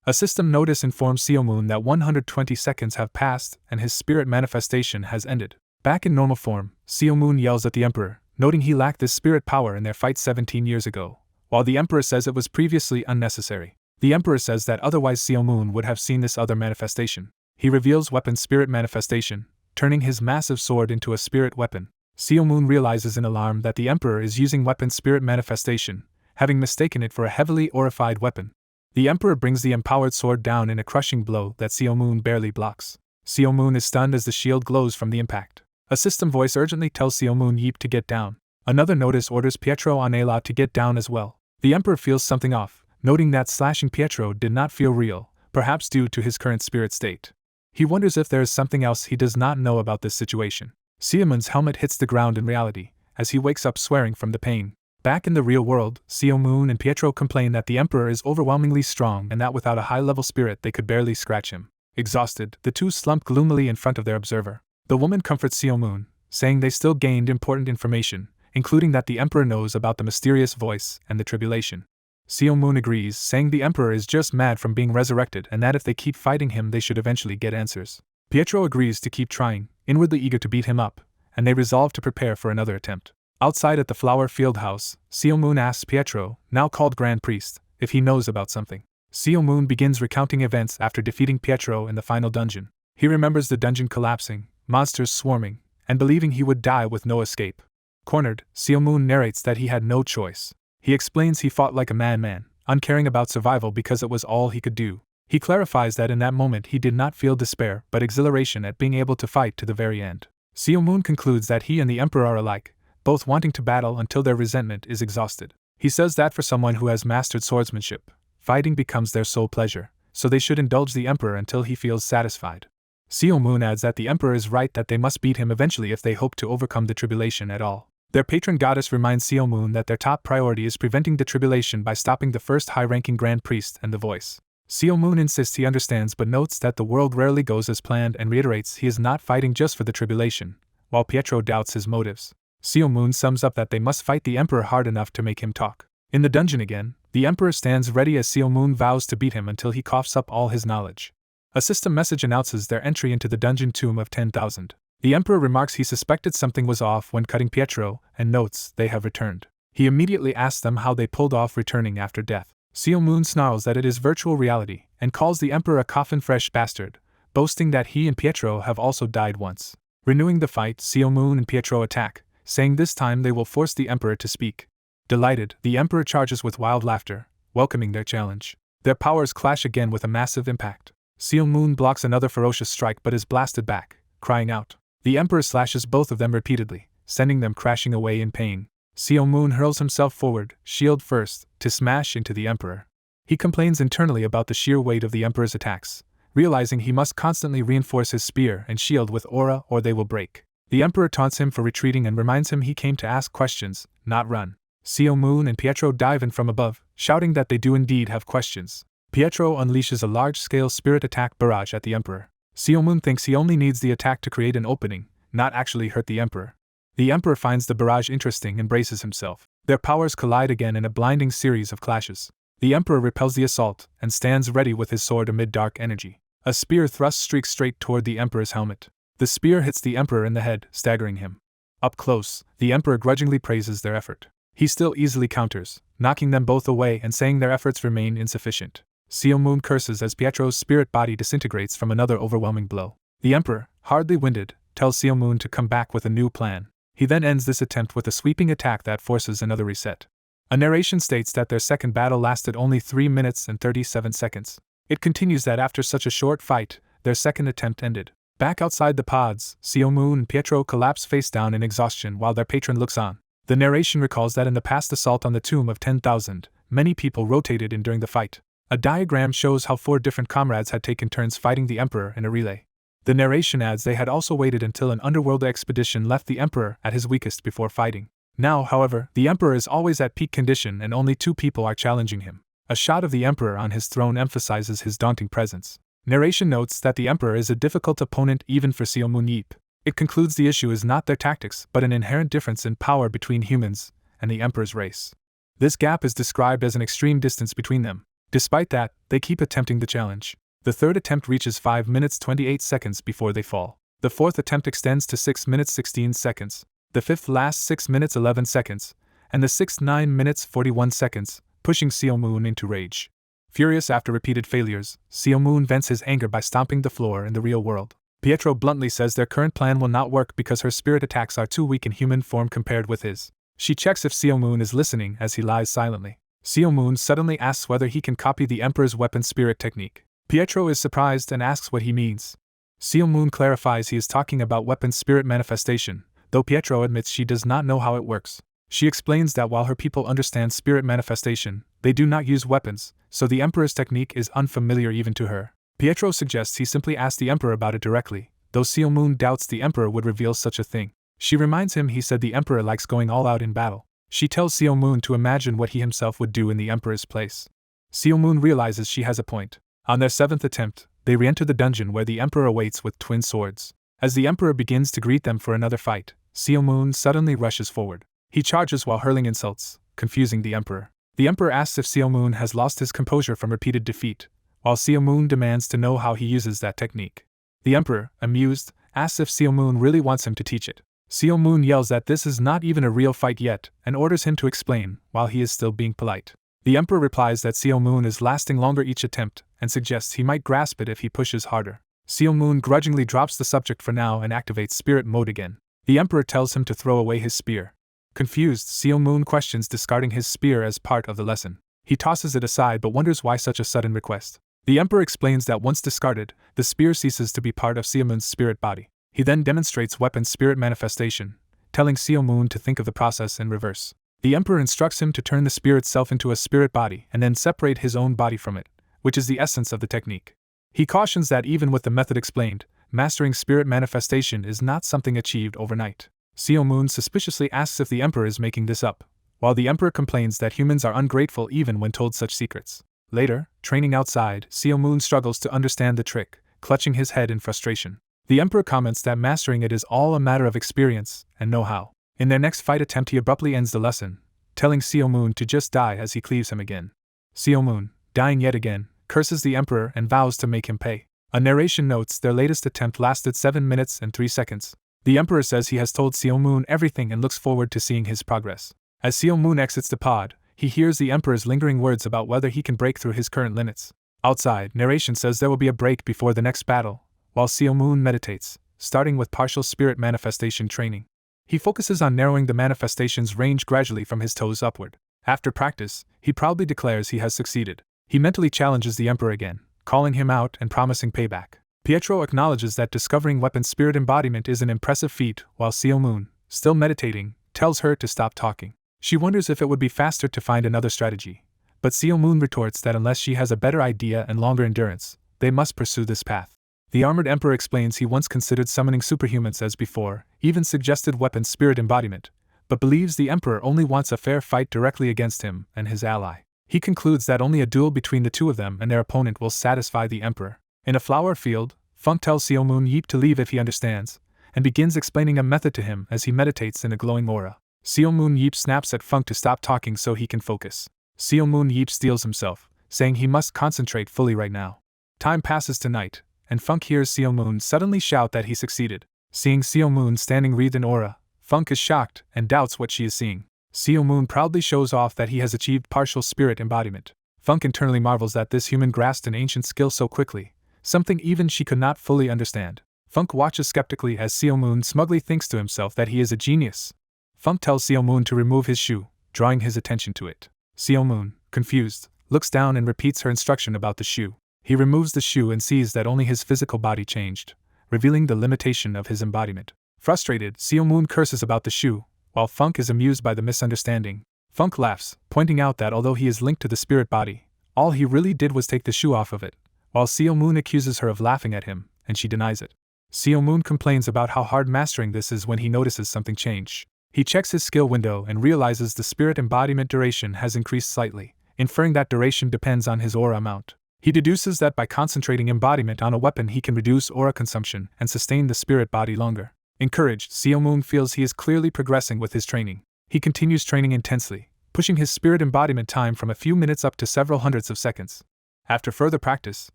A system notice informs Seomoon that 120 seconds have passed and his spirit manifestation has ended. Back in normal form, Seomoon yells at the Emperor, noting he lacked this spirit power in their fight 17 years ago, while the Emperor says it was previously unnecessary. The Emperor says that otherwise Seomoon would have seen this other manifestation. He reveals weapon spirit manifestation, turning his massive sword into a spirit weapon. Seomoon realizes in alarm that the Emperor is using weapon spirit manifestation, having mistaken it for a heavily aurified weapon. The Emperor brings the empowered sword down in a crushing blow that Seomoon barely blocks. Seomoon is stunned as the shield glows from the impact. A system voice urgently tells Seomoon Yeep to get down. Another notice orders Pietro on Ayla to get down as well. The Emperor feels something off, noting that slashing Pietro did not feel real, perhaps due to his current spirit state. He wonders if there is something else he does not know about this situation. Seomoon's helmet hits the ground in reality, as he wakes up swearing from the pain. Back in the real world, Seomoon and Pietro complain that the Emperor is overwhelmingly strong and that without a high-level spirit they could barely scratch him. Exhausted, the two slump gloomily in front of their observer. The woman comforts Seomoon, saying they still gained important information, including that the Emperor knows about the mysterious voice and the tribulation. Seomoon agrees, saying the Emperor is just mad from being resurrected and that if they keep fighting him they should eventually get answers. Pietro agrees to keep trying, inwardly eager to beat him up, and they resolve to prepare for another attempt. Outside at the Flower Field House, Seomoon asks Pietro, now called Grand Priest, if he knows about something. Seomoon begins recounting events after defeating Pietro in the final dungeon. He remembers the dungeon collapsing, monsters swarming, and believing he would die with no escape. Cornered, Seomoon narrates that he had no choice. He explains he fought like a madman, uncaring about survival because it was all he could do. He clarifies that in that moment he did not feel despair but exhilaration at being able to fight to the very end. Seomoon concludes that he and the Emperor are alike, both wanting to battle until their resentment is exhausted. He says that for someone who has mastered swordsmanship, fighting becomes their sole pleasure, so they should indulge the Emperor until he feels satisfied. Seomoon adds that the Emperor is right that they must beat him eventually if they hope to overcome the tribulation at all. Their patron goddess reminds Seomoon that their top priority is preventing the tribulation by stopping the first high-ranking Grand Priest and the voice. Seomoon insists he understands but notes that the world rarely goes as planned and reiterates he is not fighting just for the tribulation, while Pietro doubts his motives. Seomoon sums up that they must fight the Emperor hard enough to make him talk. In the dungeon again, the Emperor stands ready as Seomoon vows to beat him until he coughs up all his knowledge. A system message announces their entry into the dungeon tomb of 10,000. The Emperor remarks he suspected something was off when cutting Pietro, and notes they have returned. He immediately asks them how they pulled off returning after death. Seomoon snarls that it is virtual reality, and calls the Emperor a coffin-fresh bastard, boasting that he and Pietro have also died once. Renewing the fight, Seomoon and Pietro attack, saying this time they will force the Emperor to speak. Delighted, the Emperor charges with wild laughter, welcoming their challenge. Their powers clash again with a massive impact. Seomoon blocks another ferocious strike but is blasted back, crying out. The Emperor slashes both of them repeatedly, sending them crashing away in pain. Seomoon hurls himself forward, shield first, to smash into the Emperor. He complains internally about the sheer weight of the Emperor's attacks, realizing he must constantly reinforce his spear and shield with aura or they will break. The Emperor taunts him for retreating and reminds him he came to ask questions, not run. Seomoon and Pietro dive in from above, shouting that they do indeed have questions. Pietro unleashes a large-scale spirit attack barrage at the Emperor. Seomoon thinks he only needs the attack to create an opening, not actually hurt the Emperor. The Emperor finds the barrage interesting and braces himself. Their powers collide again in a blinding series of clashes. The Emperor repels the assault and stands ready with his sword amid dark energy. A spear thrust streaks straight toward the Emperor's helmet. The spear hits the Emperor in the head, staggering him. Up close, the Emperor grudgingly praises their effort. He still easily counters, knocking them both away and saying their efforts remain insufficient. Seomoon curses as Pietro's spirit body disintegrates from another overwhelming blow. The Emperor, hardly winded, tells Seomoon to come back with a new plan. He then ends this attempt with a sweeping attack that forces another reset. A narration states that their second battle lasted only 3 minutes and 37 seconds. It continues that after such a short fight, their second attempt ended. Back outside the pods, Seomoon and Pietro collapse face down in exhaustion while their patron looks on. The narration recalls that in the past assault on the tomb of 10,000, many people rotated in during the fight. A diagram shows how 4 different comrades had taken turns fighting the Emperor in a relay. The narration adds they had also waited until an underworld expedition left the Emperor at his weakest before fighting. Now, however, the Emperor is always at peak condition and only 2 people are challenging him. A shot of the Emperor on his throne emphasizes his daunting presence. Narration notes that the Emperor is a difficult opponent even for Seomoon Yeep. It concludes the issue is not their tactics but an inherent difference in power between humans and the Emperor's race. This gap is described as an extreme distance between them. Despite that, they keep attempting the challenge. The third attempt reaches 5 minutes 28 seconds before they fall. The fourth attempt extends to 6 minutes 16 seconds. The fifth lasts 6 minutes 11 seconds, and the sixth 9 minutes 41 seconds, pushing Seomoon into rage. Furious after repeated failures, Seo Moon vents his anger by stomping the floor in the real world. Pietro bluntly says their current plan will not work because her spirit attacks are too weak in human form compared with his. She checks if Seo Moon is listening as he lies silently. Seo Moon suddenly asks whether he can copy the Emperor's weapon spirit technique. Pietro is surprised and asks what he means. Seo Moon clarifies he is talking about weapon spirit manifestation, though Pietro admits she does not know how it works. She explains that while her people understand spirit manifestation, they do not use weapons, so the Emperor's technique is unfamiliar even to her. Pietro suggests he simply ask the Emperor about it directly, though Seo Moon doubts the Emperor would reveal such a thing. She reminds him he said the Emperor likes going all out in battle. She tells Seo Moon to imagine what he himself would do in the Emperor's place. Seo Moon realizes she has a point. On their 7th attempt, they re-enter the dungeon where the Emperor awaits with twin swords. As the Emperor begins to greet them for another fight, Seo Moon suddenly rushes forward. He charges while hurling insults, confusing the Emperor. The Emperor asks if Seo Moon has lost his composure from repeated defeat, while Seo Moon demands to know how he uses that technique. The Emperor, amused, asks if Seo Moon really wants him to teach it. Seo Moon yells that this is not even a real fight yet and orders him to explain, while he is still being polite. The Emperor replies that Seo Moon is lasting longer each attempt and suggests he might grasp it if he pushes harder. Seo Moon grudgingly drops the subject for now and activates spirit mode again. The Emperor tells him to throw away his spear. Confused, Seo Moon questions discarding his spear as part of the lesson. He tosses it aside but wonders why such a sudden request. The Emperor explains that once discarded, the spear ceases to be part of Seo Moon's spirit body. He then demonstrates weapon spirit manifestation, telling Seo Moon to think of the process in reverse. The Emperor instructs him to turn the spear itself into a spirit body and then separate his own body from it, which is the essence of the technique. He cautions that even with the method explained, mastering spirit manifestation is not something achieved overnight. Seo Moon suspiciously asks if the Emperor is making this up, while the Emperor complains that humans are ungrateful even when told such secrets. Later, training outside, Seo Moon struggles to understand the trick, clutching his head in frustration. The Emperor comments that mastering it is all a matter of experience and know-how. In their next fight attempt he abruptly ends the lesson, telling Seo Moon to just die as he cleaves him again. Seo Moon, dying yet again, curses the Emperor and vows to make him pay. A narration notes their latest attempt lasted 7 minutes and 3 seconds. The Emperor says he has told Seo Moon everything and looks forward to seeing his progress. As Seo Moon exits the pod, he hears the Emperor's lingering words about whether he can break through his current limits. Outside, narration says there will be a break before the next battle, while Seo Moon meditates, starting with partial spirit manifestation training. He focuses on narrowing the manifestation's range gradually from his toes upward. After practice, he proudly declares he has succeeded. He mentally challenges the Emperor again, calling him out and promising payback. Pietro acknowledges that discovering weapon spirit embodiment is an impressive feat, while Seo Moon, still meditating, tells her to stop talking. She wonders if it would be faster to find another strategy, but Seo Moon retorts that unless she has a better idea and longer endurance, they must pursue this path. The armored Emperor explains he once considered summoning superhumans as before, even suggested weapon spirit embodiment, but believes the Emperor only wants a fair fight directly against him and his ally. He concludes that only a duel between the two of them and their opponent will satisfy the Emperor. In a flower field, Funk tells Seo Moon Yeep to leave if he understands, and begins explaining a method to him as he meditates in a glowing aura. Seo Moon Yeep snaps at Funk to stop talking so he can focus. Seo Moon Yeep steels himself, saying he must concentrate fully right now. Time passes to night, and Funk hears Seo Moon suddenly shout that he succeeded. Seeing Seo Moon standing wreathed in aura, Funk is shocked and doubts what she is seeing. Seo Moon proudly shows off that he has achieved partial spirit embodiment. Funk internally marvels that this human grasped an ancient skill so quickly, something even she could not fully understand. Funk watches skeptically as Seo Moon smugly thinks to himself that he is a genius. Funk tells Seo Moon to remove his shoe, drawing his attention to it. Seo Moon, confused, looks down and repeats her instruction about the shoe. He removes the shoe and sees that only his physical body changed, revealing the limitation of his embodiment. Frustrated, Seo Moon curses about the shoe, while Funk is amused by the misunderstanding. Funk laughs, pointing out that although he is linked to the spirit body, all he really did was take the shoe off of it, while Seo Moon accuses her of laughing at him, and she denies it. Seo Moon complains about how hard mastering this is when he notices something change. He checks his skill window and realizes the spirit embodiment duration has increased slightly, inferring that duration depends on his aura amount. He deduces that by concentrating embodiment on a weapon he can reduce aura consumption and sustain the spirit body longer. Encouraged, Seo Moon feels he is clearly progressing with his training. He continues training intensely, pushing his spirit embodiment time from a few minutes up to several hundreds of seconds. After further practice,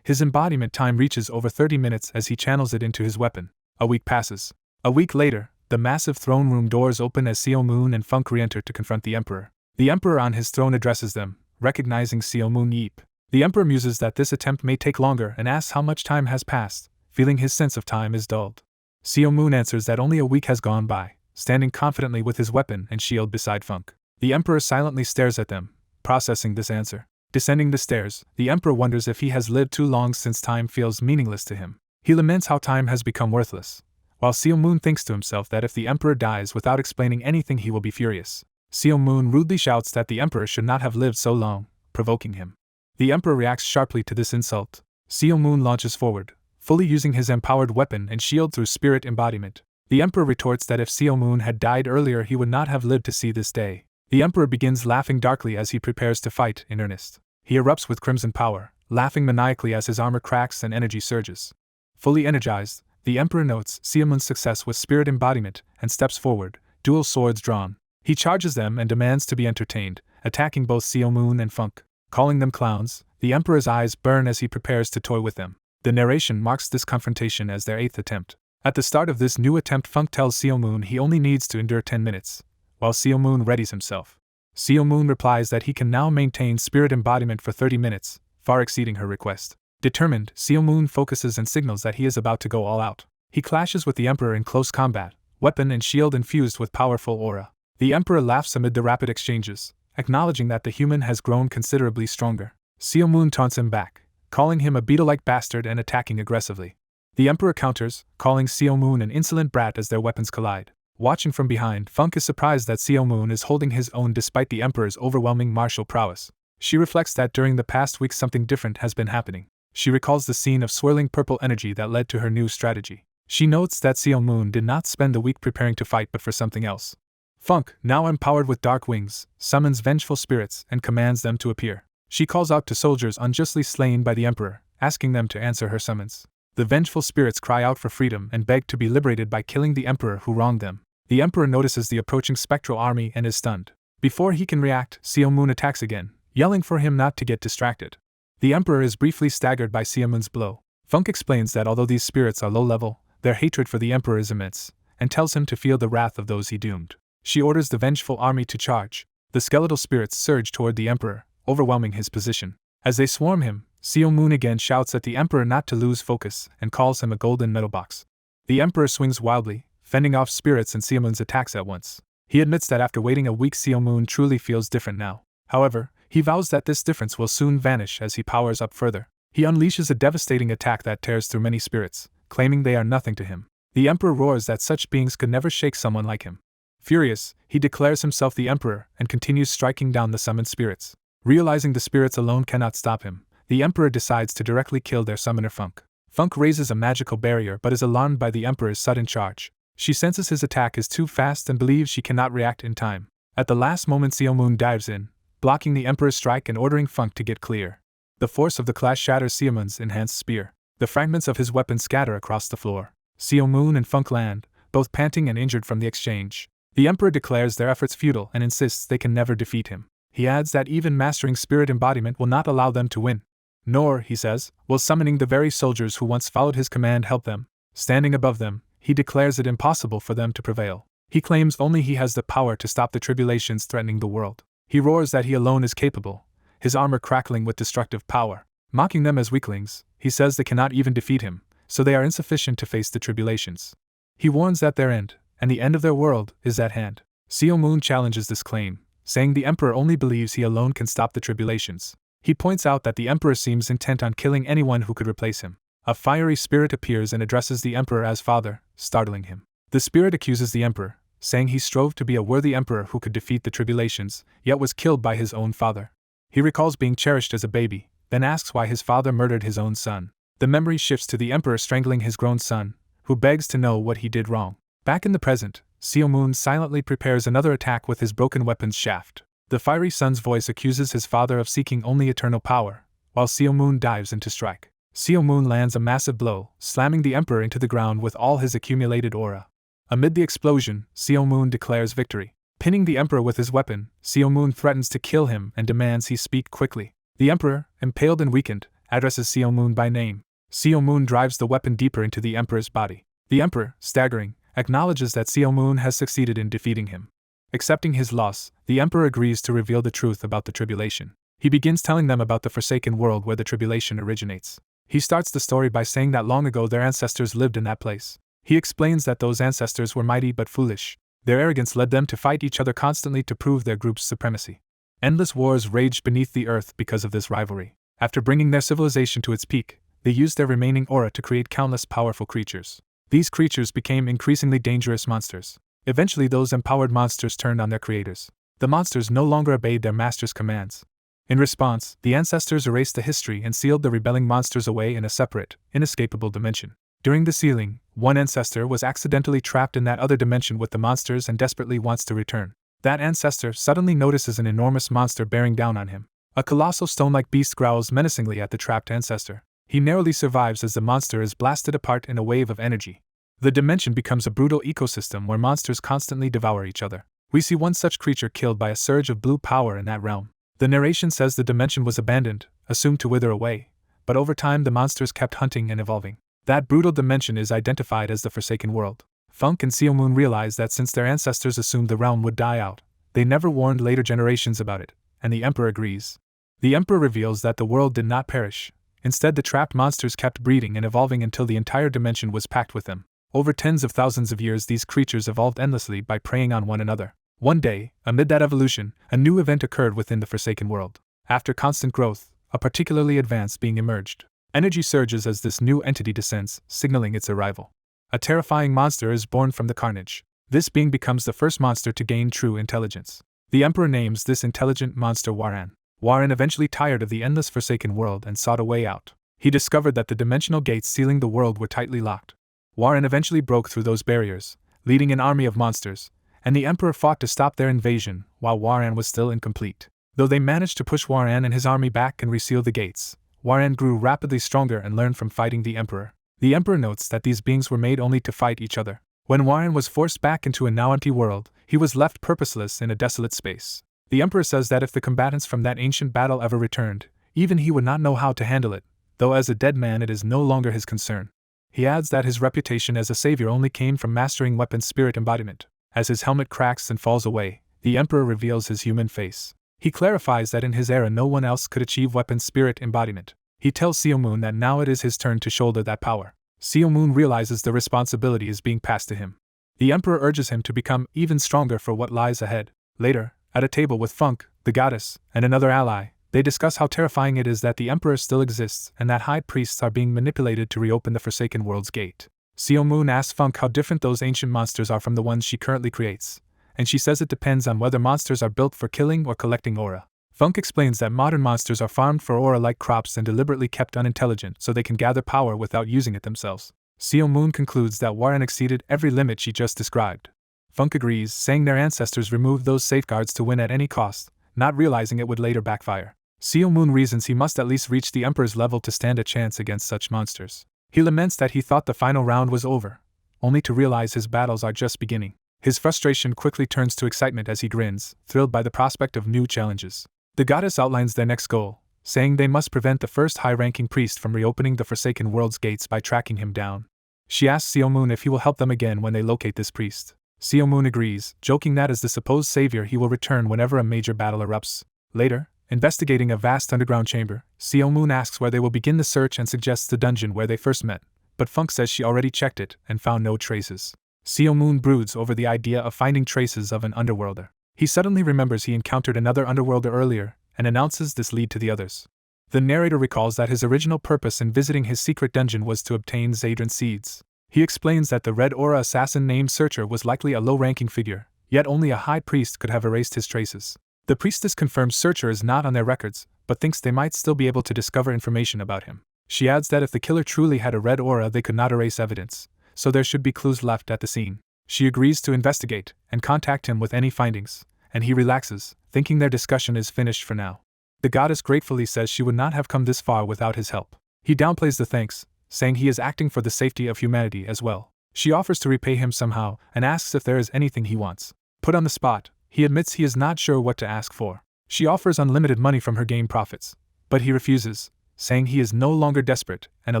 his embodiment time reaches over 30 minutes as he channels it into his weapon. A week passes. A week later, the massive throne room doors open as Seo Moon and Funk re-enter to confront the Emperor. The Emperor on his throne addresses them, recognizing Seo Moon Yeep. The Emperor muses that this attempt may take longer and asks how much time has passed, feeling his sense of time is dulled. Seo Moon answers that only a week has gone by, standing confidently with his weapon and shield beside Funk. The Emperor silently stares at them, processing this answer. Descending the stairs, the Emperor wonders if he has lived too long since time feels meaningless to him. He laments how time has become worthless, while Seo Moon thinks to himself that if the Emperor dies without explaining anything he will be furious. Seo Moon rudely shouts that the Emperor should not have lived so long, provoking him. The Emperor reacts sharply to this insult. Seo Moon launches forward, fully using his empowered weapon and shield through spirit embodiment. The Emperor retorts that if Seo Moon had died earlier he would not have lived to see this day. The Emperor begins laughing darkly as he prepares to fight in earnest. He erupts with crimson power, laughing maniacally as his armor cracks and energy surges. Fully energized, the Emperor notes Seo Moon's success with spirit embodiment and steps forward, dual swords drawn. He charges them and demands to be entertained, attacking both Seo Moon and Funk. Calling them clowns, the Emperor's eyes burn as he prepares to toy with them. The narration marks this confrontation as their 8th attempt. At the start of this new attempt, Funk tells Seo Moon he only needs to endure 10 minutes, while Seo Moon readies himself. Seo Moon replies that he can now maintain spirit embodiment for 30 minutes, far exceeding her request. Determined, Seo Moon focuses and signals that he is about to go all out. He clashes with the Emperor in close combat, weapon and shield infused with powerful aura. The Emperor laughs amid the rapid exchanges, acknowledging that the human has grown considerably stronger. Seo Moon taunts him back, calling him a beetle-like bastard and attacking aggressively. The Emperor counters, calling Seo Moon an insolent brat as their weapons collide. Watching from behind, Funk is surprised that Seo Moon is holding his own despite the Emperor's overwhelming martial prowess. She reflects that during the past week something different has been happening. She recalls the scene of swirling purple energy that led to her new strategy. She notes that Seo Moon did not spend the week preparing to fight but for something else. Funk, now empowered with dark wings, summons vengeful spirits and commands them to appear. She calls out to soldiers unjustly slain by the Emperor, asking them to answer her summons. The vengeful spirits cry out for freedom and beg to be liberated by killing the Emperor who wronged them. The Emperor notices the approaching spectral army and is stunned. Before he can react, Seo Moon attacks again, yelling for him not to get distracted. The Emperor is briefly staggered by Seo Moon's blow. Funk explains that although these spirits are low-level, their hatred for the Emperor is immense, and tells him to feel the wrath of those he doomed. She orders the vengeful army to charge. The skeletal spirits surge toward the Emperor, overwhelming his position. As they swarm him, Seo Moon again shouts at the Emperor not to lose focus and calls him a golden metal box. The Emperor swings wildly, fending off spirits and Seo Moon's attacks at once. He admits that after waiting a week Seo Moon truly feels different now. However, he vows that this difference will soon vanish as he powers up further. He unleashes a devastating attack that tears through many spirits, claiming they are nothing to him. The Emperor roars that such beings could never shake someone like him. Furious, he declares himself the Emperor and continues striking down the summoned spirits. Realizing the spirits alone cannot stop him, the Emperor decides to directly kill their summoner Funk. Funk raises a magical barrier but is alarmed by the Emperor's sudden charge. She senses his attack is too fast and believes she cannot react in time. At the last moment Seo Moon dives in, blocking the Emperor's strike and ordering Funk to get clear. The force of the clash shatters Seo Moon's enhanced spear. The fragments of his weapon scatter across the floor. Seo Moon and Funk land, both panting and injured from the exchange. The Emperor declares their efforts futile and insists they can never defeat him. He adds that even mastering spirit embodiment will not allow them to win. Nor, he says, will summoning the very soldiers who once followed his command help them. Standing above them, he declares it impossible for them to prevail. He claims only he has the power to stop the tribulations threatening the world. He roars that he alone is capable, his armor crackling with destructive power. Mocking them as weaklings, he says they cannot even defeat him, so they are insufficient to face the tribulations. He warns that their end, and the end of their world, is at hand. Seo Moon challenges this claim, saying the Emperor only believes he alone can stop the tribulations. He points out that the Emperor seems intent on killing anyone who could replace him. A fiery spirit appears and addresses the Emperor as father, startling him. The spirit accuses the Emperor, saying he strove to be a worthy emperor who could defeat the tribulations, yet was killed by his own father. He recalls being cherished as a baby, then asks why his father murdered his own son. The memory shifts to the Emperor strangling his grown son, who begs to know what he did wrong. Back in the present, Seo Moon silently prepares another attack with his broken weapon's shaft. The fiery son's voice accuses his father of seeking only eternal power, while Seo Moon dives in to strike. Seo Moon lands a massive blow, slamming the Emperor into the ground with all his accumulated aura. Amid the explosion, Seo Moon declares victory. Pinning the Emperor with his weapon, Seo Moon threatens to kill him and demands he speak quickly. The Emperor, impaled and weakened, addresses Seo Moon by name. Seo Moon drives the weapon deeper into the Emperor's body. The Emperor, staggering, acknowledges that Seo Moon has succeeded in defeating him. Accepting his loss, the Emperor agrees to reveal the truth about the tribulation. He begins telling them about the Forsaken World where the tribulation originates. He starts the story by saying that long ago their ancestors lived in that place. He explains that those ancestors were mighty but foolish. Their arrogance led them to fight each other constantly to prove their group's supremacy. Endless wars raged beneath the earth because of this rivalry. After bringing their civilization to its peak, they used their remaining aura to create countless powerful creatures. These creatures became increasingly dangerous monsters. Eventually, those empowered monsters turned on their creators. The monsters no longer obeyed their master's commands. In response, the ancestors erased the history and sealed the rebelling monsters away in a separate, inescapable dimension. During the sealing, one ancestor was accidentally trapped in that other dimension with the monsters and desperately wants to return. That ancestor suddenly notices an enormous monster bearing down on him. A colossal stone-like beast growls menacingly at the trapped ancestor. He narrowly survives as the monster is blasted apart in a wave of energy. The dimension becomes a brutal ecosystem where monsters constantly devour each other. We see one such creature killed by a surge of blue power in that realm. The narration says the dimension was abandoned, assumed to wither away, but over time the monsters kept hunting and evolving. That brutal dimension is identified as the Forsaken World. Funk and Seomoon realize that since their ancestors assumed the realm would die out, they never warned later generations about it, and the Emperor agrees. The Emperor reveals that the world did not perish. Instead, the trapped monsters kept breeding and evolving until the entire dimension was packed with them. Over tens of thousands of years, these creatures evolved endlessly by preying on one another. One day, amid that evolution, a new event occurred within the Forsaken World. After constant growth, a particularly advanced being emerged. Energy surges as this new entity descends, signaling its arrival. A terrifying monster is born from the carnage. This being becomes the first monster to gain true intelligence. The Emperor names this intelligent monster Waran. Waran eventually tired of the endless Forsaken World and sought a way out. He discovered that the dimensional gates sealing the world were tightly locked. Waran eventually broke through those barriers, leading an army of monsters, and the Emperor fought to stop their invasion while Waran was still incomplete. Though they managed to push Waran and his army back and reseal the gates, Waran grew rapidly stronger and learned from fighting the Emperor. The Emperor notes that these beings were made only to fight each other. When Waran was forced back into a now empty world, he was left purposeless in a desolate space. The Emperor says that if the combatants from that ancient battle ever returned, even he would not know how to handle it, though as a dead man it is no longer his concern. He adds that his reputation as a savior only came from mastering weapon spirit embodiment. As his helmet cracks and falls away, the Emperor reveals his human face. He clarifies that in his era no one else could achieve weapon spirit embodiment. He tells Seomoon that now it is his turn to shoulder that power. Seomoon realizes the responsibility is being passed to him. The Emperor urges him to become even stronger for what lies ahead. Later, at a table with Funk, the goddess, and another ally, they discuss how terrifying it is that the Emperor still exists and that high priests are being manipulated to reopen the Forsaken World's gate. Seomoon asks Funk how different those ancient monsters are from the ones she currently creates, and she says it depends on whether monsters are built for killing or collecting aura. Funk explains that modern monsters are farmed for aura like crops and deliberately kept unintelligent so they can gather power without using it themselves. Seomoon concludes that Waran exceeded every limit she just described. Funk agrees, saying their ancestors removed those safeguards to win at any cost, not realizing it would later backfire. Seomoon reasons he must at least reach the Emperor's level to stand a chance against such monsters. He laments that he thought the final round was over, only to realize his battles are just beginning. His frustration quickly turns to excitement as he grins, thrilled by the prospect of new challenges. The goddess outlines their next goal, saying they must prevent the first high-ranking priest from reopening the Forsaken World's gates by tracking him down. She asks Seomoon if he will help them again when they locate this priest. Seomoon agrees, joking that as the supposed savior he will return whenever a major battle erupts. Later, investigating a vast underground chamber, Seomoon asks where they will begin the search and suggests the dungeon where they first met, but Funk says she already checked it and found no traces. Seomoon broods over the idea of finding traces of an underworlder. He suddenly remembers he encountered another underworlder earlier, and announces this lead to the others. The narrator recalls that his original purpose in visiting his secret dungeon was to obtain Zadran seeds. He explains that the Red Aura assassin named Searcher was likely a low-ranking figure, yet only a high priest could have erased his traces. The priestess confirms Searcher is not on their records, but thinks they might still be able to discover information about him. She adds that if the killer truly had a red aura they could not erase evidence, so there should be clues left at the scene. She agrees to investigate and contact him with any findings, and he relaxes, thinking their discussion is finished for now. The goddess gratefully says she would not have come this far without his help. He downplays the thanks, saying he is acting for the safety of humanity as well. She offers to repay him somehow and asks if there is anything he wants. Put on the spot, he admits he is not sure what to ask for. She offers unlimited money from her game profits, but he refuses, saying he is no longer desperate and a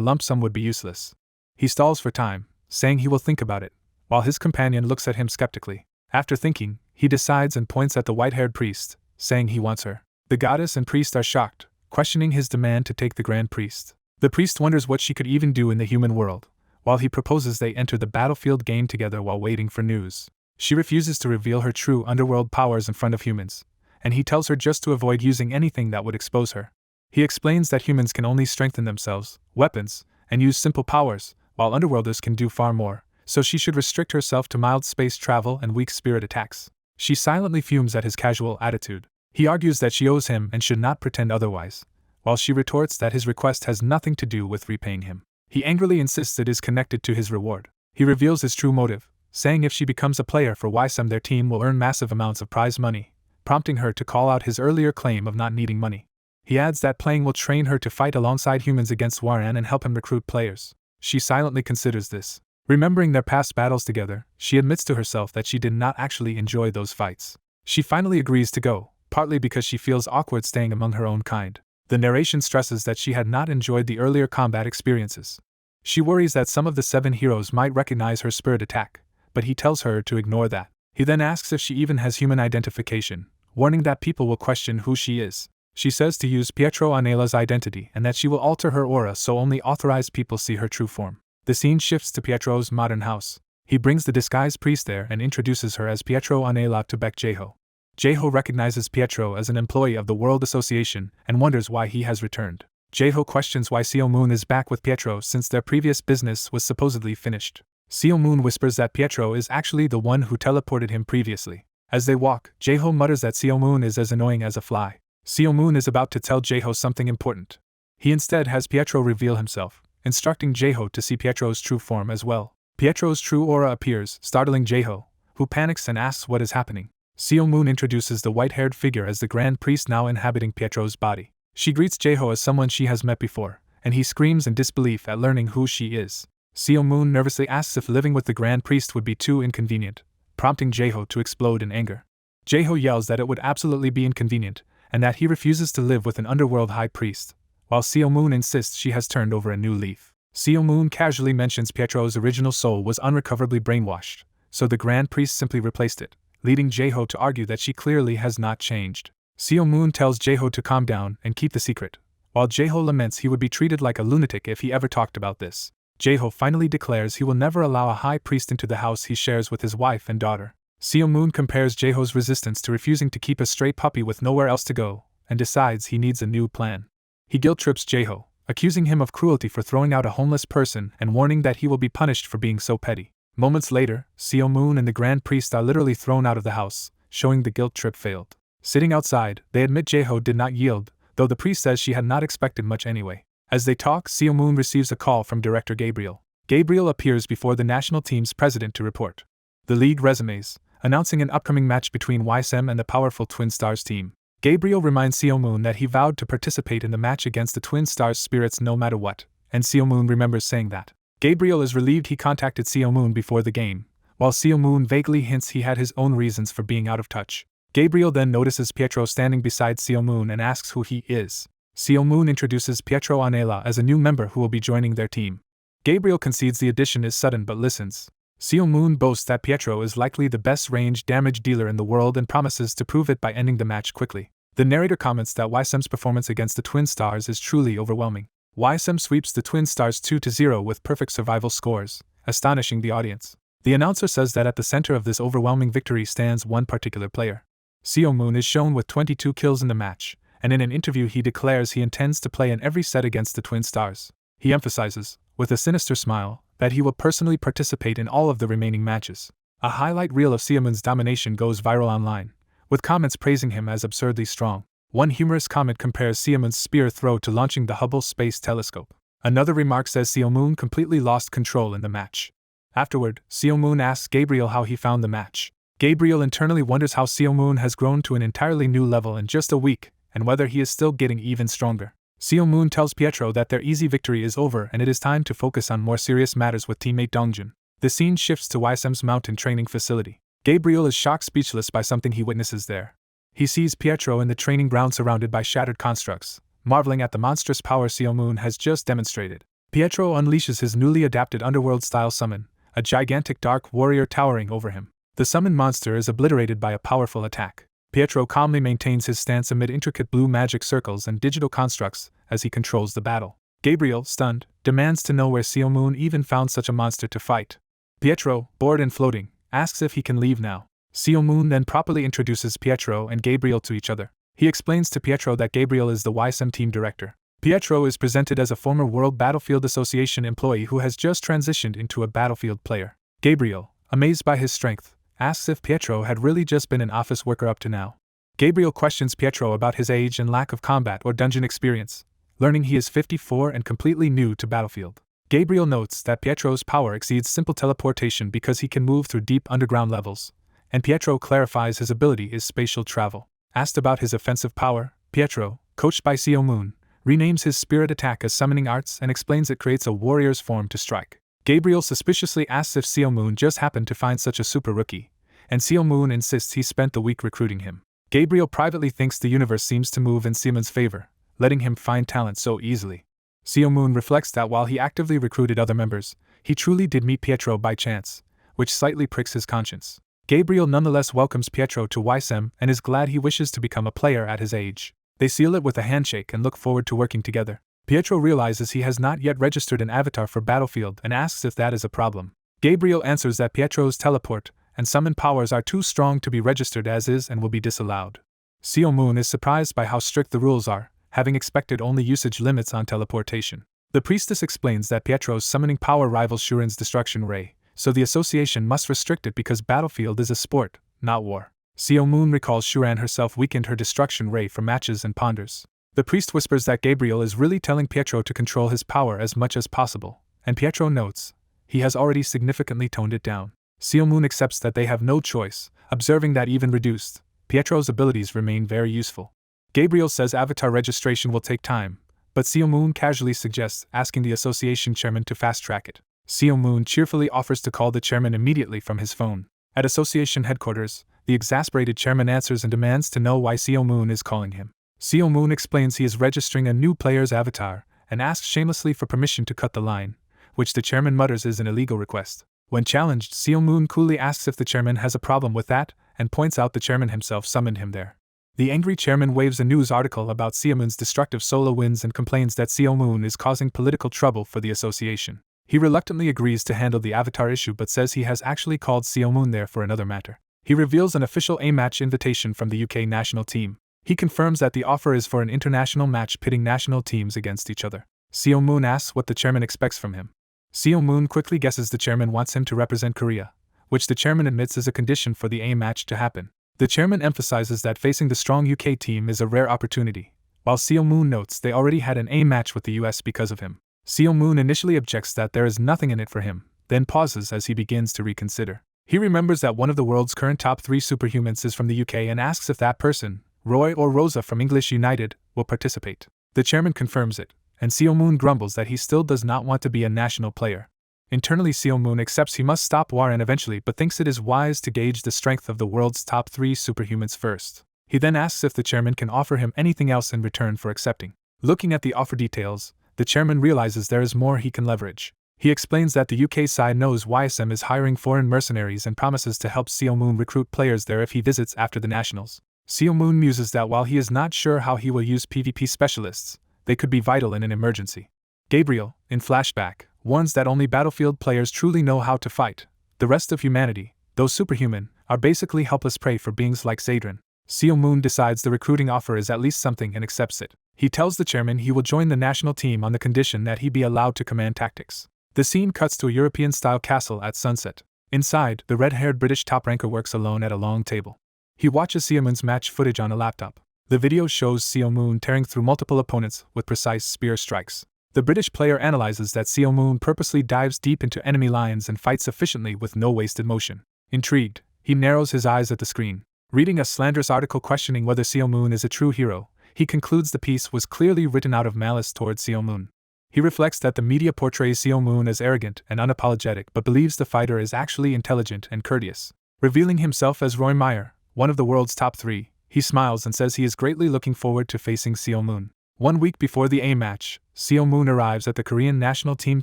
lump sum would be useless. He stalls for time, saying he will think about it, while his companion looks at him skeptically. After thinking, he decides and points at the white-haired priest, saying he wants her. The The goddess and priest are shocked, questioning his demand to take the Grand Priest. The priest wonders what she could even do in the human world, while he proposes they enter the battlefield game together while waiting for news. She refuses to reveal her true underworld powers in front of humans, and he tells her just to avoid using anything that would expose her. He explains that humans can only strengthen themselves, weapons, and use simple powers, while underworlders can do far more, so she should restrict herself to mild space travel and weak spirit attacks. She silently fumes at his casual attitude. He argues that she owes him and should not pretend otherwise, while she retorts that his request has nothing to do with repaying him. He angrily insists it is connected to his reward. He reveals his true motive, saying if she becomes a player for Weissim their team will earn massive amounts of prize money, prompting her to call out his earlier claim of not needing money. He adds that playing will train her to fight alongside humans against Shuran and help him recruit players. She silently considers this. Remembering their past battles together, she admits to herself that she did not actually enjoy those fights. She finally agrees to go, partly because she feels awkward staying among her own kind. The narration stresses that she had not enjoyed the earlier combat experiences. She worries that some of the 7 heroes might recognize her spirit attack, but he tells her to ignore that. He then asks if she even has human identification, warning that people will question who she is. She says to use Pietro Anela's identity and that she will alter her aura so only authorized people see her true form. The scene shifts to Pietro's modern house. He brings the disguised priest there and introduces her as Pietro Anela to Jiho. Jiho recognizes Pietro as an employee of the World Association and wonders why he has returned. Jiho questions why Superhuman is back with Pietro since their previous business was supposedly finished. Superhuman whispers that Pietro is actually the one who teleported him previously. As they walk, Jiho mutters that Superhuman is as annoying as a fly. Superhuman is about to tell Jiho something important. He instead has Pietro reveal himself, instructing Jiho to see Pietro's true form as well. Pietro's true aura appears, startling Jiho, who panics and asks what is happening. Superhuman introduces the white-haired figure as the Grand Priest now inhabiting Pietro's body. She greets Jiho as someone she has met before, and he screams in disbelief at learning who she is. Superhuman nervously asks if living with the Grand Priest would be too inconvenient, prompting Jiho to explode in anger. Jiho yells that it would absolutely be inconvenient, and that he refuses to live with an underworld high priest, while Superhuman insists she has turned over a new leaf. Superhuman casually mentions Pietro's original soul was unrecoverably brainwashed, so the Grand Priest simply replaced it, leading Jiho to argue that she clearly has not changed. Superhuman tells Jiho to calm down and keep the secret, while Jiho laments he would be treated like a lunatic if he ever talked about this. Jiho finally declares he will never allow a high priest into the house he shares with his wife and daughter. Superhuman compares Jiho's resistance to refusing to keep a stray puppy with nowhere else to go, and decides he needs a new plan. He guilt-trips Jiho, accusing him of cruelty for throwing out a homeless person and warning that he will be punished for being so petty. Moments later, Superhuman and the Grand Priest are literally thrown out of the house, showing the guilt trip failed. Sitting outside, they admit Jiho did not yield, though the priest says she had not expected much anyway. As they talk, Superhuman receives a call from director Gabriel. Gabriel appears before the national team's president to report the league resumes, announcing an upcoming match between Weissim and the powerful Twin Stars team. Gabriel reminds Superhuman that he vowed to participate in the match against the Twin Stars spirits no matter what, and Superhuman remembers saying that. Gabriel is relieved he contacted Superhuman before the game, while Superhuman vaguely hints he had his own reasons for being out of touch. Gabriel then notices Pietro standing beside Superhuman and asks who he is. Superhuman introduces Pietro Anela as a new member who will be joining their team. Gabriel concedes the addition is sudden but listens. Superhuman boasts that Pietro is likely the best range damage dealer in the world and promises to prove it by ending the match quickly. The narrator comments that Weissim's performance against the Twin Stars is truly overwhelming. Weissim sweeps the Twin Stars 2-0 with perfect survival scores, astonishing the audience. The announcer says that at the center of this overwhelming victory stands one particular player. Superhuman is shown with 22 kills in the match, and in an interview he declares he intends to play in every set against the Twin Stars. He emphasizes, with a sinister smile, that he will personally participate in all of the remaining matches. A highlight reel of Superhuman's domination goes viral online, with comments praising him as absurdly strong. One humorous comment compares Superhuman's spear throw to launching the Hubble Space Telescope. Another remark says Superhuman completely lost control in the match. Afterward, Superhuman asks Gabriel how he found the match. Gabriel internally wonders how Superhuman has grown to an entirely new level in just a week, and whether he is still getting even stronger. Superhuman tells Pietro that their easy victory is over and it is time to focus on more serious matters with teammate Dongjun. The scene shifts to Weissim's mountain training facility. Gabriel is shocked speechless by something he witnesses there. He sees Pietro in the training ground surrounded by shattered constructs, marveling at the monstrous power Superhuman has just demonstrated. Pietro unleashes his newly adapted underworld-style summon, a gigantic dark warrior towering over him. The summoned monster is obliterated by a powerful attack. Pietro calmly maintains his stance amid intricate blue magic circles and digital constructs as he controls the battle. Gabriel, stunned, demands to know where Superhuman even found such a monster to fight. Pietro, bored and floating, asks if he can leave now. Superhuman then properly introduces Pietro and Gabriel to each other. He explains to Pietro that Gabriel is the Weissim team director. Pietro is presented as a former World Battlefield Association employee who has just transitioned into a battlefield player. Gabriel, amazed by his strength, asks if Pietro had really just been an office worker up to now. Gabriel questions Pietro about his age and lack of combat or dungeon experience, learning he is 54 and completely new to Battlefield. Gabriel notes that Pietro's power exceeds simple teleportation because he can move through deep underground levels, and Pietro clarifies his ability is spatial travel. Asked about his offensive power, Pietro, coached by Superhuman, renames his spirit attack as summoning arts and explains it creates a warrior's form to strike. Gabriel suspiciously asks if Superhuman just happened to find such a super rookie, and Superhuman insists he spent the week recruiting him. Gabriel privately thinks the universe seems to move in Superhuman's favor, letting him find talent so easily. Superhuman reflects that while he actively recruited other members, he truly did meet Pietro by chance, which slightly pricks his conscience. Gabriel nonetheless welcomes Pietro to Weissim and is glad he wishes to become a player at his age. They seal it with a handshake and look forward to working together. Pietro realizes he has not yet registered an avatar for Battlefield and asks if that is a problem. Gabriel answers that Pietro's teleport and summon powers are too strong to be registered as is and will be disallowed. Superhuman is surprised by how strict the rules are, having expected only usage limits on teleportation. The priestess explains that Pietro's summoning power rivals Shuran's destruction ray, so the association must restrict it because Battlefield is a sport, not war. Superhuman recalls Shuran herself weakened her destruction ray for matches and ponders. The priest whispers that Gabriel is really telling Pietro to control his power as much as possible, and Pietro notes he has already significantly toned it down. Superhuman accepts that they have no choice, observing that even reduced, Pietro's abilities remain very useful. Gabriel says avatar registration will take time, but Superhuman casually suggests asking the association chairman to fast-track it. Superhuman cheerfully offers to call the chairman immediately from his phone. At association headquarters, the exasperated chairman answers and demands to know why Superhuman is calling him. Superhuman explains he is registering a new player's avatar and asks shamelessly for permission to cut the line, which the chairman mutters is an illegal request. When challenged, Superhuman coolly asks if the chairman has a problem with that and points out the chairman himself summoned him there. The angry chairman waves a news article about Superhuman's destructive solo wins and complains that Superhuman is causing political trouble for the association. He reluctantly agrees to handle the avatar issue but says he has actually called Superhuman there for another matter. He reveals an official A-match invitation from the UK national team. He confirms that the offer is for an international match pitting national teams against each other. Superhuman asks what the chairman expects from him. Superhuman quickly guesses the chairman wants him to represent Korea, which the chairman admits is a condition for the A-match to happen. The chairman emphasizes that facing the strong UK team is a rare opportunity, while Superhuman notes they already had an A-match with the US because of him. Superhuman initially objects that there is nothing in it for him, then pauses as he begins to reconsider. He remembers that one of the world's current top 3 superhumans is from the UK and asks if that person, Roy or Rosa from English United, will participate. The chairman confirms it, and Superhuman grumbles that he still does not want to be a national player. Internally, Superhuman accepts he must stop Warren eventually but thinks it is wise to gauge the strength of the world's top 3 superhumans first. He then asks if the chairman can offer him anything else in return for accepting. Looking at the offer details, the chairman realizes there is more he can leverage. He explains that the UK side knows Weissim is hiring foreign mercenaries and promises to help Superhuman recruit players there if he visits after the nationals. Superhuman muses that while he is not sure how he will use PvP specialists, they could be vital in an emergency. Gabriel, in flashback, warns that only Battlefield players truly know how to fight. The rest of humanity, though superhuman, are basically helpless prey for beings like Zadran. Superhuman decides the recruiting offer is at least something and accepts it. He tells the chairman he will join the national team on the condition that he be allowed to command tactics. The scene cuts to a European-style castle at sunset. Inside, the red-haired British top-ranker works alone at a long table. He watches Superhuman's match footage on a laptop. The video shows Superhuman tearing through multiple opponents with precise spear strikes. The British player analyzes that Superhuman purposely dives deep into enemy lines and fights efficiently with no wasted motion. Intrigued, he narrows his eyes at the screen. Reading a slanderous article questioning whether Superhuman is a true hero, he concludes the piece was clearly written out of malice towards Superhuman. He reflects that the media portrays Superhuman as arrogant and unapologetic but believes the fighter is actually intelligent and courteous. Revealing himself as Roy Meyer, one of the world's top 3, he smiles and says he is greatly looking forward to facing Superhuman. 1 week before the A-match, Superhuman arrives at the Korean national team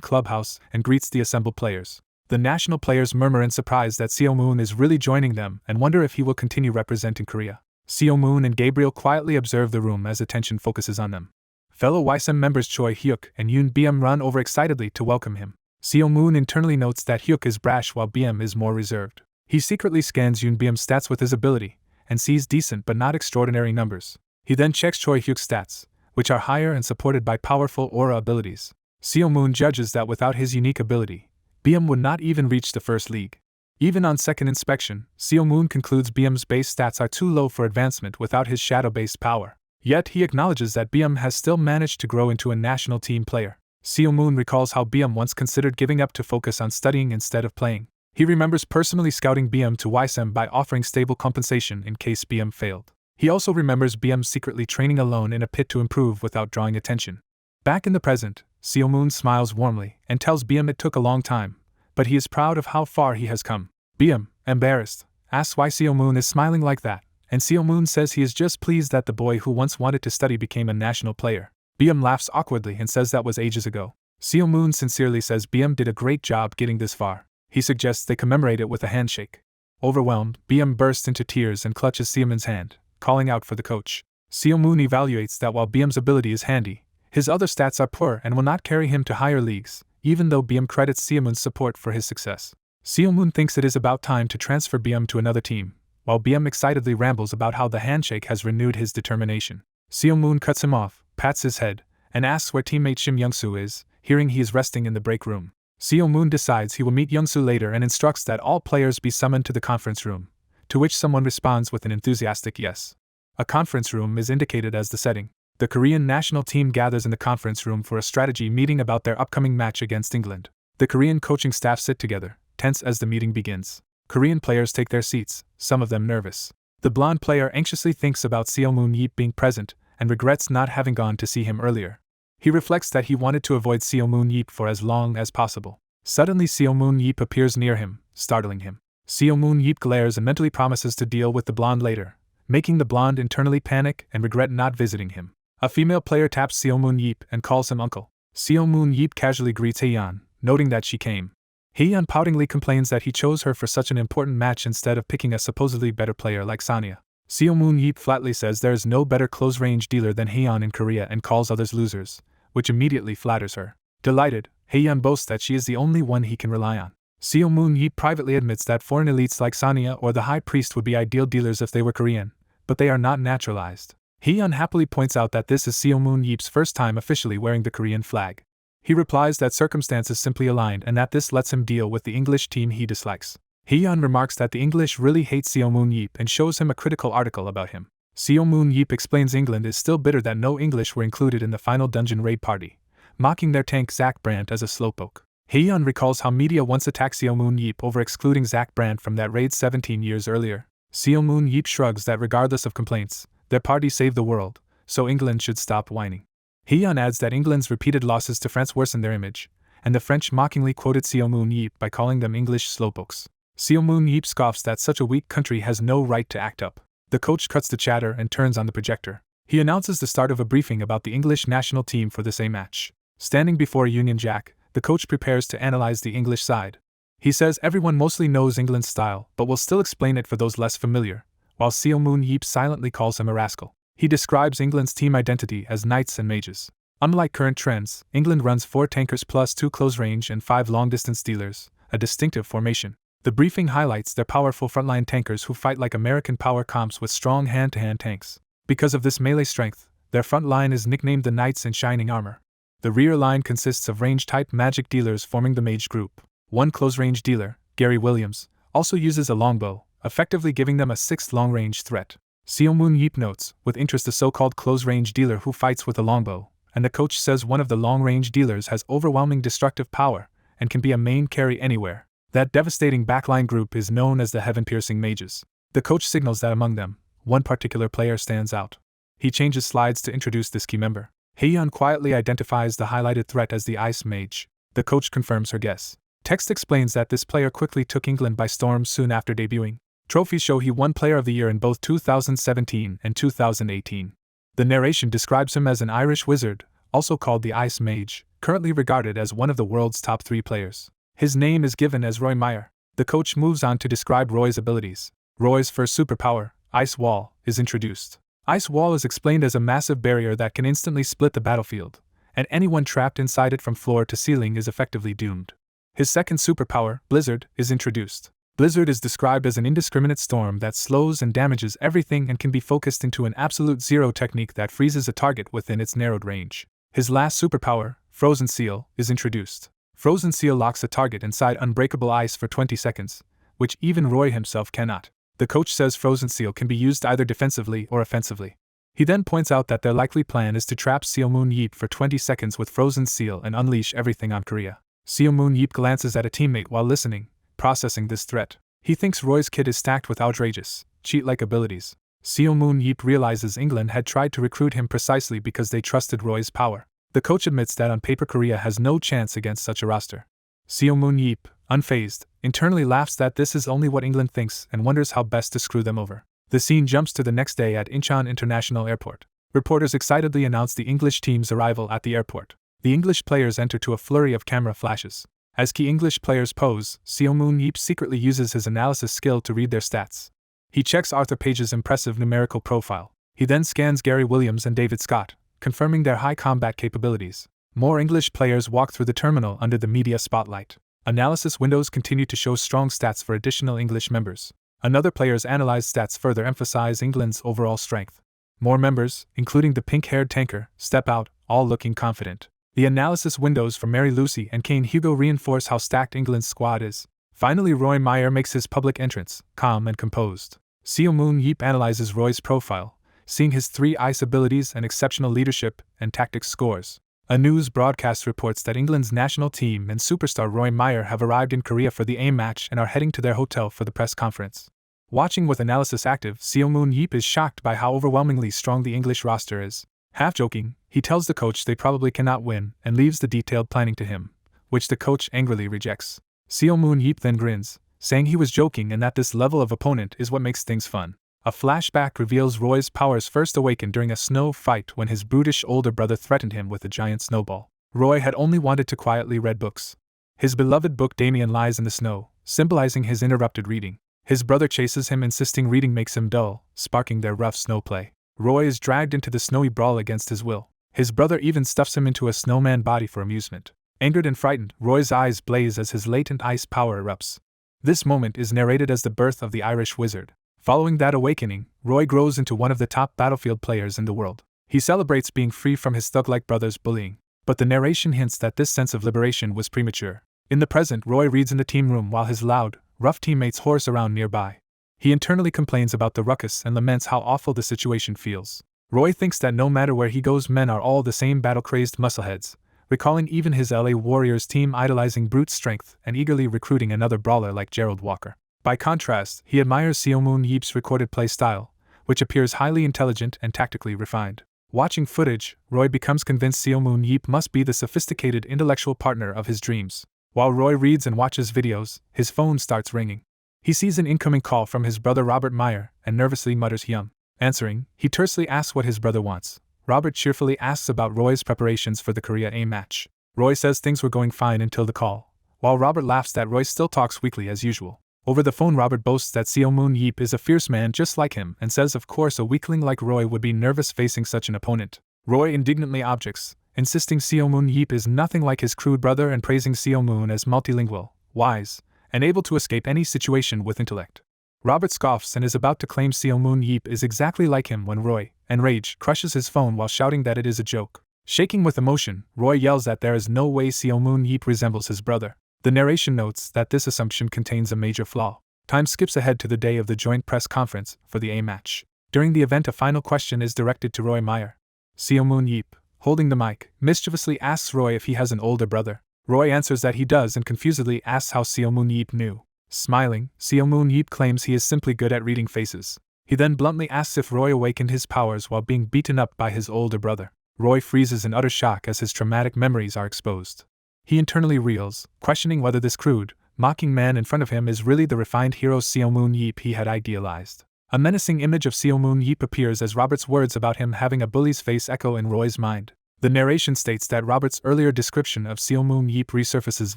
clubhouse and greets the assembled players. The national players murmur in surprise that Superhuman is really joining them and wonder if he will continue representing Korea. Seo Moon and Gabriel quietly observe the room as attention focuses on them. Fellow Weissim members Choy Huk and Yoon Bm run over excitedly to welcome him. Seo Moon internally notes that Hyuk is brash while Bm is more reserved. He secretly scans Yoon Bm's stats with his ability, and sees decent but not extraordinary numbers. He then checks Choy Huk's stats, which are higher and supported by powerful aura abilities. Seo Moon judges that without his unique ability, Bm would not even reach the first league. Even on second inspection, Seo Moon concludes Bm's base stats are too low for advancement without his shadow-based power. Yet he acknowledges that Bm has still managed to grow into a national team player. Seo Moon recalls how Bm once considered giving up to focus on studying instead of playing. He remembers personally scouting Bm to Weissim by offering stable compensation in case Bm failed. He also remembers Bm secretly training alone in a pit to improve without drawing attention. Back in the present, Seo Moon smiles warmly and tells Bm it took a long time, but he is proud of how far he has come. Bm, embarrassed, asks why Seo Moon is smiling like that, and Seo Moon says he is just pleased that the boy who once wanted to study became a national player. Bm laughs awkwardly and says that was ages ago. Seo Moon sincerely says Bm did a great job getting this far. He suggests they commemorate it with a handshake. Overwhelmed, Bm bursts into tears and clutches Seo Moon's hand, calling out for the coach. Seo Moon evaluates that while Bm's ability is handy, his other stats are poor and will not carry him to higher leagues, even though Bm credits Seo Moon's support for his success. Seo Moon thinks it is about time to transfer Bm to another team, while Bm excitedly rambles about how the handshake has renewed his determination. Seo Moon cuts him off, pats his head, and asks where teammate Shim Young-soo is, hearing he is resting in the break room. Seo Moon decides he will meet Young-soo later and instructs that all players be summoned to the conference room, to which someone responds with an enthusiastic yes. A conference room is indicated as the setting. The Korean national team gathers in the conference room for a strategy meeting about their upcoming match against England. The Korean coaching staff sit together, tense as the meeting begins. Korean players take their seats, some of them nervous. The blonde player anxiously thinks about Seo Moon Yeep being present and regrets not having gone to see him earlier. He reflects that he wanted to avoid Seo Moon Yeep for as long as possible. Suddenly Seo Moon Yeep appears near him, startling him. Seo Moon Yeep glares and mentally promises to deal with the blonde later, making the blonde internally panic and regret not visiting him. A female player taps Seo Moon Yeep and calls him uncle. Seo Moon Yeep casually greets Haeyeon, noting that she came. Haeyeon poutingly complains that he chose her for such an important match instead of picking a supposedly better player like Sanya. Seo Moon Yeep flatly says there is no better close-range dealer than Haeyeon in Korea and calls others losers, which immediately flatters her. Delighted, Haeyeon boasts that she is the only one he can rely on. Seo Moon Yeep privately admits that foreign elites like Sanya or the High Priest would be ideal dealers if they were Korean, but they are not naturalized. Haeyeon happily points out that this is Seo Moon Yeep's first time officially wearing the Korean flag. He replies that circumstances simply aligned and that this lets him deal with the English team he dislikes. Haeyeon remarks that the English really hate Seo Moon Yeep and shows him a critical article about him. Seo Moon Yeep explains England is still bitter that no English were included in the final dungeon raid party, mocking their tank Zach Brandt as a slowpoke. Haeyeon recalls how media once attacked Seo Moon Yeep over excluding Zach Brandt from that raid 17 years earlier. Seo Moon Yeep shrugs that regardless of complaints, their party saved the world, so England should stop whining. Haeyeon adds that England's repeated losses to France worsened their image, and the French mockingly quoted Seo Moon Yeep by calling them English slowpokes. Seo Moon Yeep scoffs that such a weak country has no right to act up. The coach cuts the chatter and turns on the projector. He announces the start of a briefing about the English national team for this match. Standing before Union Jack, the coach prepares to analyze the English side. He says everyone mostly knows England's style, but will still explain it for those less familiar, while Seo Moon Yeep silently calls him a rascal. He describes England's team identity as knights and mages. Unlike current trends, England runs 4 tankers plus 2 close-range and 5 long-distance dealers, a distinctive formation. The briefing highlights their powerful frontline tankers who fight like American power comps with strong hand-to-hand tanks. Because of this melee strength, their front line is nicknamed the Knights in Shining Armor. The rear line consists of range-type magic dealers forming the mage group. One close-range dealer, Gary Williams, also uses a longbow, effectively giving them a 6th long-range threat. Seo Moon Yeep notes, with interest, a so-called close-range dealer who fights with a longbow, and the coach says one of the long-range dealers has overwhelming destructive power and can be a main carry anywhere. That devastating backline group is known as the Heaven-Piercing Mages. The coach signals that among them, one particular player stands out. He changes slides to introduce this key member. Haeyeon quietly identifies the highlighted threat as the Ice Mage. The coach confirms her guess. Text explains that this player quickly took England by storm soon after debuting. Trophies show he won Player of the Year in both 2017 and 2018. The narration describes him as an Irish wizard, also called the Ice Mage, currently regarded as one of the world's top 3 players. His name is given as Roy Meyer. The coach moves on to describe Roy's abilities. Roy's first superpower, Ice Wall, is introduced. Ice Wall is explained as a massive barrier that can instantly split the battlefield, and anyone trapped inside it from floor to ceiling is effectively doomed. His second superpower, Blizzard, is introduced. Blizzard is described as an indiscriminate storm that slows and damages everything and can be focused into an absolute zero technique that freezes a target within its narrowed range. His last superpower, Frozen Seal, is introduced. Frozen Seal locks a target inside unbreakable ice for 20 seconds, which even Roy himself cannot. The coach says Frozen Seal can be used either defensively or offensively. He then points out that their likely plan is to trap Seal Moon Yeep for 20 seconds with Frozen Seal and unleash everything on Korea. Seal Moon Yeep glances at a teammate while listening, processing this threat. He thinks Roy's kit is stacked with outrageous, cheat-like abilities. Seal Moon Yeep realizes England had tried to recruit him precisely because they trusted Roy's power. The coach admits that on paper Korea has no chance against such a roster. Seal Moon Yeep, unfazed, internally laughs that this is only what England thinks and wonders how best to screw them over. The scene jumps to the next day at Incheon International Airport. Reporters excitedly announce the English team's arrival at the airport. The English players enter to a flurry of camera flashes. As key English players pose, Seal Moon Yeep secretly uses his analysis skill to read their stats. He checks Arthur Page's impressive numerical profile. He then scans Gary Williams and David Scott, confirming their high combat capabilities. More English players walk through the terminal under the media spotlight. Analysis windows continue to show strong stats for additional English members. Another player's analyzed stats further emphasize England's overall strength. More members, including the pink-haired tanker, step out, all looking confident. The analysis windows for Mary Lucy and Kane Hugo reinforce how stacked England's squad is. Finally, Roy Meyer makes his public entrance, calm and composed. Seal Moon Yeep analyzes Roy's profile, seeing his 3 ice abilities and exceptional leadership and tactics scores. A news broadcast reports that England's national team and superstar Roy Meyer have arrived in Korea for the A match and are heading to their hotel for the press conference. Watching with analysis active, Seal Moon Yeep is shocked by how overwhelmingly strong the English roster is. Half joking, he tells the coach they probably cannot win and leaves the detailed planning to him, which the coach angrily rejects. Seal Moon Yeep then grins, saying he was joking and that this level of opponent is what makes things fun. A flashback reveals Roy's powers first awakened during a snow fight when his brutish older brother threatened him with a giant snowball. Roy had only wanted to quietly read books. His beloved book Damien lies in the snow, symbolizing his interrupted reading. His brother chases him, insisting reading makes him dull, sparking their rough snow play. Roy is dragged into the snowy brawl against his will. His brother even stuffs him into a snowman body for amusement. Angered and frightened, Roy's eyes blaze as his latent ice power erupts. This moment is narrated as the birth of the Irish wizard. Following that awakening, Roy grows into one of the top battlefield players in the world. He celebrates being free from his thug-like brother's bullying, but the narration hints that this sense of liberation was premature. In the present, Roy reads in the team room while his loud, rough teammates horse around nearby. He internally complains about the ruckus and laments how awful the situation feels. Roy thinks that no matter where he goes, men are all the same battle-crazed muscleheads, recalling even his LA Warriors team idolizing brute strength and eagerly recruiting another brawler like Gerald Walker. By contrast, he admires Seal Moon Yeep's recorded play style, which appears highly intelligent and tactically refined. Watching footage, Roy becomes convinced Seal Moon Yeep must be the sophisticated intellectual partner of his dreams. While Roy reads and watches videos, his phone starts ringing. He sees an incoming call from his brother Robert Meyer and nervously mutters "Yum." Answering, he tersely asks what his brother wants. Robert cheerfully asks about Roy's preparations for the Korea A match. Roy says things were going fine until the call, while Robert laughs that Roy still talks weakly as usual. Over the phone, Robert boasts that Seal Moon Yeep is a fierce man just like him and says of course a weakling like Roy would be nervous facing such an opponent. Roy indignantly objects, insisting Seal Moon Yeep is nothing like his crude brother and praising Seal Moon as multilingual, wise, and able to escape any situation with intellect. Robert scoffs and is about to claim Seal Moon Yeep is exactly like him when Roy, enraged, crushes his phone while shouting that it is a joke. Shaking with emotion, Roy yells that there is no way Seal Moon Yeep resembles his brother. The narration notes that this assumption contains a major flaw. Time skips ahead to the day of the joint press conference for the A match. During the event, a final question is directed to Roy Meyer. Seal Moon Yeep, holding the mic, mischievously asks Roy if he has an older brother. Roy answers that he does and confusedly asks how Seal Moon Yeep knew. Smiling, Seal Moon Yeep claims he is simply good at reading faces. He then bluntly asks if Roy awakened his powers while being beaten up by his older brother. Roy freezes in utter shock as his traumatic memories are exposed. He internally reels, questioning whether this crude, mocking man in front of him is really the refined hero Seal Moon Yeep he had idealized. A menacing image of Seal Moon Yeep appears as Robert's words about him having a bully's face echo in Roy's mind. The narration states that Robert's earlier description of Seal Moon Yeep resurfaces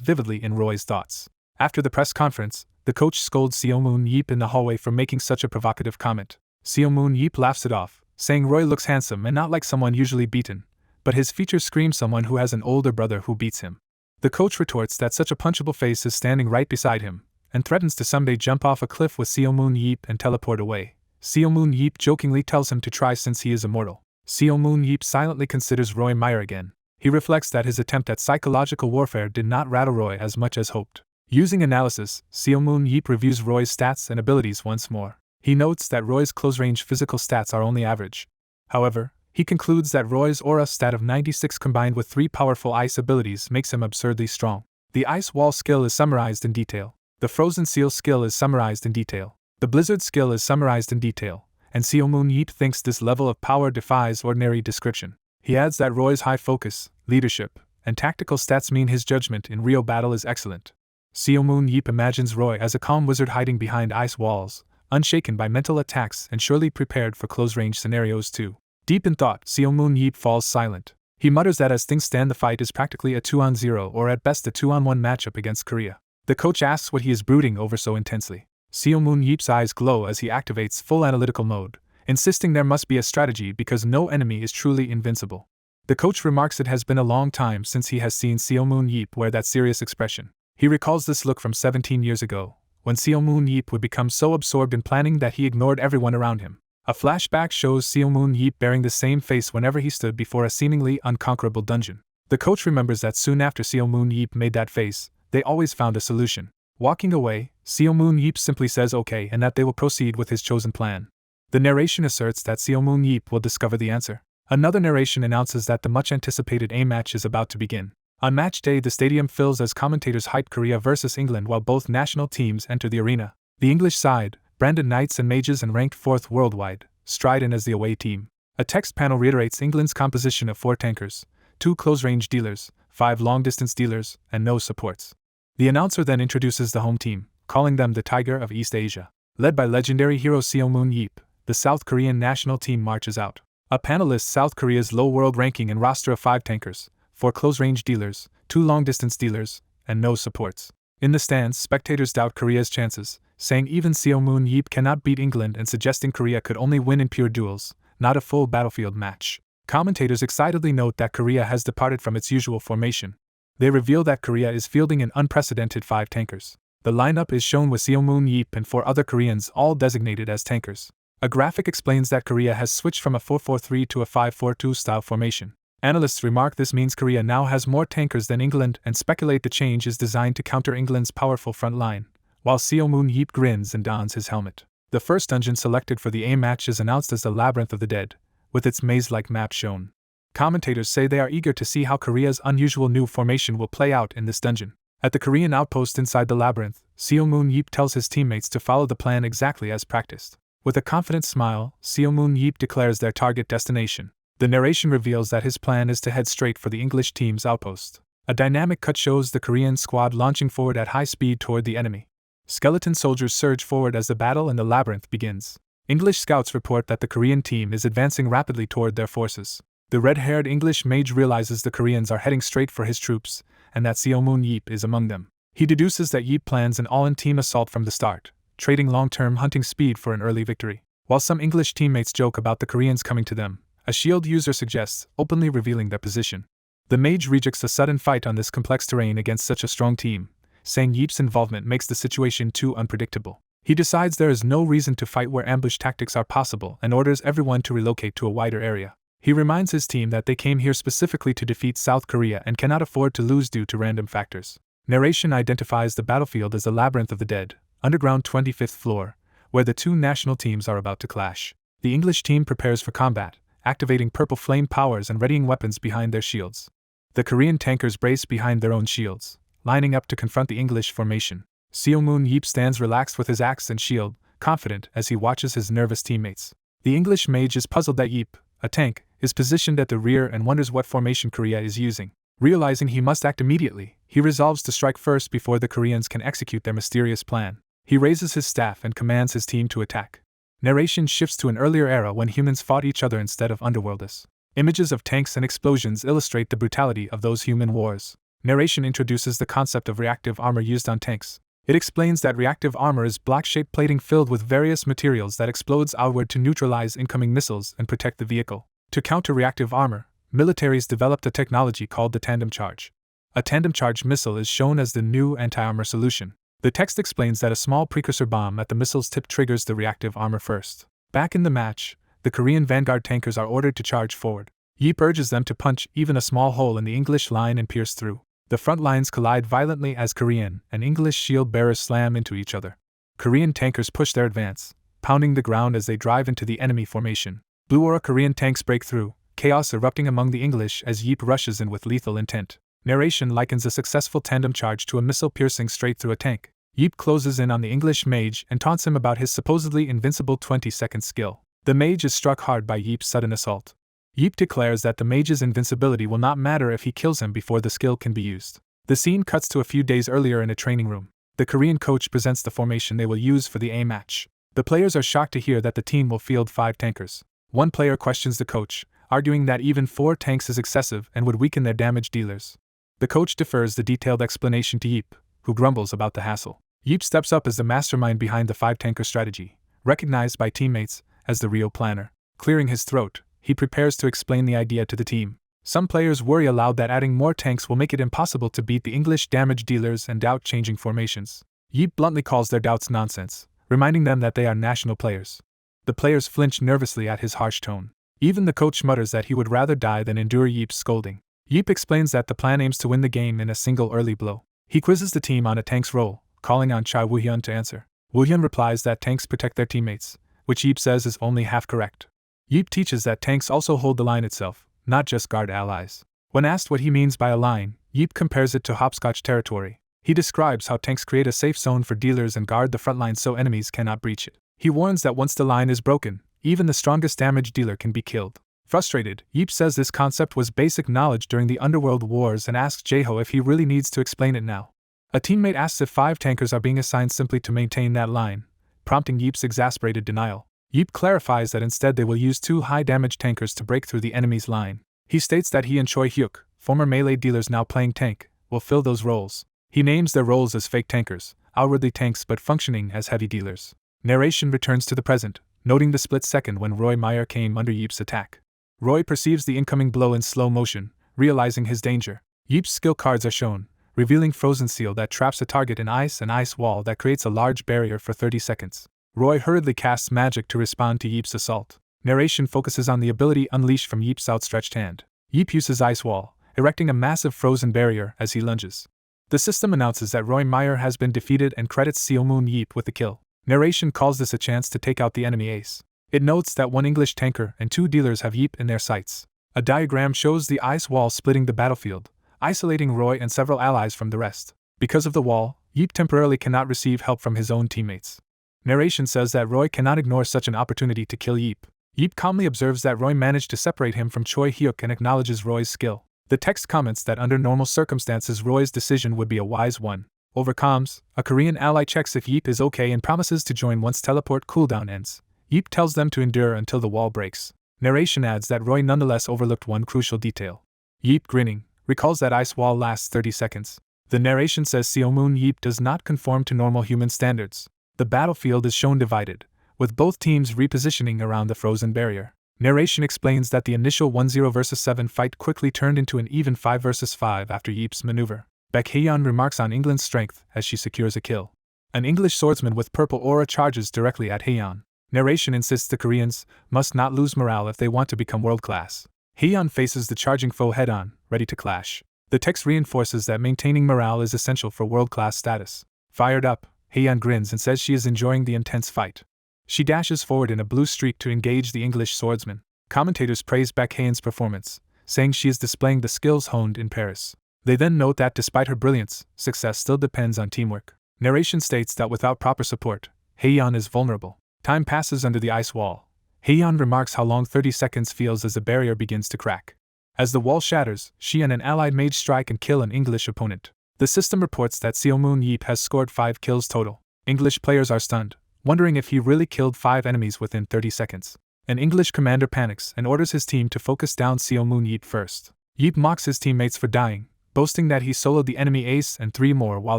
vividly in Roy's thoughts. After the press conference, the coach scolds Seal Moon Yeep in the hallway for making such a provocative comment. Seo Moon Yeep laughs it off, saying Roy looks handsome and not like someone usually beaten, but his features scream someone who has an older brother who beats him. The coach retorts that such a punchable face is standing right beside him, and threatens to someday jump off a cliff with Seo Moon Yeep and teleport away. Seo Moon Yeep jokingly tells him to try since he is immortal. Seo Moon Yeep silently considers Roy Meyer again. He reflects that his attempt at psychological warfare did not rattle Roy as much as hoped. Using analysis, Seo Moon Yeep reviews Roy's stats and abilities once more. He notes that Roy's close-range physical stats are only average. However, he concludes that Roy's aura stat of 96 combined with 3 powerful ice abilities makes him absurdly strong. The ice wall skill is summarized in detail. The frozen seal skill is summarized in detail. The blizzard skill is summarized in detail, and Seo Moon Yeep thinks this level of power defies ordinary description. He adds that Roy's high focus, leadership, and tactical stats mean his judgment in real battle is excellent. Seo Moon Yeep imagines Roy as a calm wizard hiding behind ice walls, unshaken by mental attacks and surely prepared for close-range scenarios too. Deep in thought, Seo Moon Yeep falls silent. He mutters that as things stand the fight is practically a 2-on-0 or at best a 2-on-1 matchup against Korea. The coach asks what he is brooding over so intensely. Seo Moon Yeep's eyes glow as he activates full analytical mode, insisting there must be a strategy because no enemy is truly invincible. The coach remarks it has been a long time since he has seen Seo Moon Yeep wear that serious expression. He recalls this look from 17 years ago, when Seo Moon Yeep would become so absorbed in planning that he ignored everyone around him. A flashback shows Seo Moon Yeep bearing the same face whenever he stood before a seemingly unconquerable dungeon. The coach remembers that soon after Seo Moon Yeep made that face, they always found a solution. Walking away, Seo Moon Yeep simply says okay and that they will proceed with his chosen plan. The narration asserts that Seo Moon Yeep will discover the answer. Another narration announces that the much-anticipated A match is about to begin. On match day, the stadium fills as commentators hype Korea versus England while both national teams enter the arena. The English side, branded Knights and Mages and ranked 4th worldwide, stride in as the away team. A text panel reiterates England's composition of 4 tankers, 2 close-range dealers, 5 long-distance dealers, and no supports. The announcer then introduces the home team, calling them the Tiger of East Asia. Led by legendary hero Seo Moon Yeep, the South Korean national team marches out. A panel lists South Korea's low world ranking and roster of 5 tankers, 4 close-range dealers, 2 long-distance dealers, and no supports. In the stands, spectators doubt Korea's chances, saying even Seo Moon Yeep cannot beat England and suggesting Korea could only win in pure duels, not a full battlefield match. Commentators excitedly note that Korea has departed from its usual formation. They reveal that Korea is fielding an unprecedented 5 tankers. The lineup is shown with Seo Moon Yeep and 4 other Koreans all designated as tankers. A graphic explains that Korea has switched from a 4-4-3 to a 5-4-2 style formation. Analysts remark this means Korea now has more tankers than England and speculate the change is designed to counter England's powerful front line, while Seo Moon Yeep grins and dons his helmet. The first dungeon selected for the A match is announced as the Labyrinth of the Dead, with its maze-like map shown. Commentators say they are eager to see how Korea's unusual new formation will play out in this dungeon. At the Korean outpost inside the labyrinth, Seo Moon Yeep tells his teammates to follow the plan exactly as practiced. With a confident smile, Seo Moon Yeep declares their target destination. The narration reveals that his plan is to head straight for the English team's outpost. A dynamic cut shows the Korean squad launching forward at high speed toward the enemy. Skeleton soldiers surge forward as the battle in the labyrinth begins. English scouts report that the Korean team is advancing rapidly toward their forces. The red-haired English mage realizes the Koreans are heading straight for his troops, and that Seo Moon Yeep is among them. He deduces that Yeep plans an all-in-team assault from the start, trading long-term hunting speed for an early victory. While some English teammates joke about the Koreans coming to them, a shield user suggests, openly revealing their position. The mage rejects a sudden fight on this complex terrain against such a strong team, saying Yeep's involvement makes the situation too unpredictable. He decides there is no reason to fight where ambush tactics are possible and orders everyone to relocate to a wider area. He reminds his team that they came here specifically to defeat South Korea and cannot afford to lose due to random factors. Narration identifies the battlefield as the Labyrinth of the Dead, underground 25th floor, where the 2 national teams are about to clash. The English team prepares for combat, activating purple flame powers and readying weapons behind their shields. The Korean tankers brace behind their own shields, lining up to confront the English formation. Seo Moon Yeep stands relaxed with his axe and shield, confident as he watches his nervous teammates. The English mage is puzzled that Yeep, a tank, is positioned at the rear and wonders what formation Korea is using. Realizing he must act immediately, he resolves to strike first before the Koreans can execute their mysterious plan. He raises his staff and commands his team to attack. Narration shifts to an earlier era when humans fought each other instead of underworlders. Images of tanks and explosions illustrate the brutality of those human wars. Narration introduces the concept of reactive armor used on tanks. It explains that reactive armor is block-shaped plating filled with various materials that explodes outward to neutralize incoming missiles and protect the vehicle. To counter reactive armor, militaries developed a technology called the tandem charge. A tandem charge missile is shown as the new anti-armor solution. The text explains that a small precursor bomb at the missile's tip triggers the reactive armor first. Back in the match, the Korean vanguard tankers are ordered to charge forward. Yeep urges them to punch even a small hole in the English line and pierce through. The front lines collide violently as Korean and English shield bearers slam into each other. Korean tankers push their advance, pounding the ground as they drive into the enemy formation. Blue Aura Korean tanks break through, chaos erupting among the English as Yeep rushes in with lethal intent. Narration likens a successful tandem charge to a missile piercing straight through a tank. Yeep closes in on the English mage and taunts him about his supposedly invincible 20-second skill. The mage is struck hard by Yeep's sudden assault. Yeep declares that the mage's invincibility will not matter if he kills him before the skill can be used. The scene cuts to a few days earlier in a training room. The Korean coach presents the formation they will use for the A match. The players are shocked to hear that the team will field 5 tankers. One player questions the coach, arguing that even 4 tanks is excessive and would weaken their damage dealers. The coach defers the detailed explanation to Yeep, who grumbles about the hassle. Yeep steps up as the mastermind behind the 5-tanker strategy, recognized by teammates as the real planner. Clearing his throat, he prepares to explain the idea to the team. Some players worry aloud that adding more tanks will make it impossible to beat the English damage dealers and doubt changing formations. Yeep bluntly calls their doubts nonsense, reminding them that they are national players. The players flinch nervously at his harsh tone. Even the coach mutters that he would rather die than endure Yeep's scolding. Yeep explains that the plan aims to win the game in a single early blow. He quizzes the team on a tank's role, calling on Choy Huk to answer. Woo-hyun replies that tanks protect their teammates, which Yeep says is only half correct. Yeep teaches that tanks also hold the line itself, not just guard allies. When asked what he means by a line, Yeep compares it to hopscotch territory. He describes how tanks create a safe zone for dealers and guard the front line so enemies cannot breach it. He warns that once the line is broken, even the strongest damage dealer can be killed. Frustrated, Yeep says this concept was basic knowledge during the Underworld Wars and asks Jiho if he really needs to explain it now. A teammate asks if 5 tankers are being assigned simply to maintain that line, prompting Yeep's exasperated denial. Yeep clarifies that instead they will use 2 high-damage tankers to break through the enemy's line. He states that he and Choy Huk, former melee dealers now playing tank, will fill those roles. He names their roles as fake tankers, outwardly tanks but functioning as heavy dealers. Narration returns to the present, noting the split second when Roy Meyer came under Yeep's attack. Roy perceives the incoming blow in slow motion, realizing his danger. Yeep's skill cards are shown, revealing Frozen Seal that traps a target in ice and ice wall that creates a large barrier for 30 seconds. Roy hurriedly casts magic to respond to Yeep's assault. Narration focuses on the ability unleashed from Yeep's outstretched hand. Yeep uses Ice Wall, erecting a massive frozen barrier as he lunges. The system announces that Roy Meyer has been defeated and credits Seomoon Yeep with the kill. Narration calls this a chance to take out the enemy ace. It notes that 1 English tanker and 2 dealers have Yeep in their sights. A diagram shows the ice wall splitting the battlefield, isolating Roy and several allies from the rest. Because of the wall, Yeep temporarily cannot receive help from his own teammates. Narration says that Roy cannot ignore such an opportunity to kill Yeep. Yeep calmly observes that Roy managed to separate him from Choy Huk and acknowledges Roy's skill. The text comments that under normal circumstances Roy's decision would be a wise one. Over comms, a Korean ally checks if Yeep is okay and promises to join once teleport cooldown ends. Yeep tells them to endure until the wall breaks. Narration adds that Roy nonetheless overlooked one crucial detail. Yeep, grinning, recalls that ice wall lasts 30 seconds. The narration says Seomoon Yeep does not conform to normal human standards. The battlefield is shown divided, with both teams repositioning around the frozen barrier. Narration explains that the initial 1-0 vs 7 fight quickly turned into an even 5 vs 5 after Yeep's maneuver. Baek Haeyeon remarks on England's strength as she secures a kill. An English swordsman with purple aura charges directly at Haeyeon. Narration insists the Koreans must not lose morale if they want to become world-class. Haeyeon faces the charging foe head-on, ready to clash. The text reinforces that maintaining morale is essential for world-class status. Fired up, Haeyeon grins and says she is enjoying the intense fight. She dashes forward in a blue streak to engage the English swordsman. Commentators praise Baek Haeyeon's performance, saying she is displaying the skills honed in Paris. They then note that despite her brilliance, success still depends on teamwork. Narration states that without proper support, Haeyeon is vulnerable. Time passes under the ice wall. Haeyeon remarks how long 30 seconds feels as the barrier begins to crack. As the wall shatters, she and an allied mage strike and kill an English opponent. The system reports that Seomoon Yeep has scored 5 kills total. English players are stunned, wondering if he really killed 5 enemies within 30 seconds. An English commander panics and orders his team to focus down Seomoon Yeep first. Yeep mocks his teammates for dying, boasting that he soloed the enemy ace and 3 more while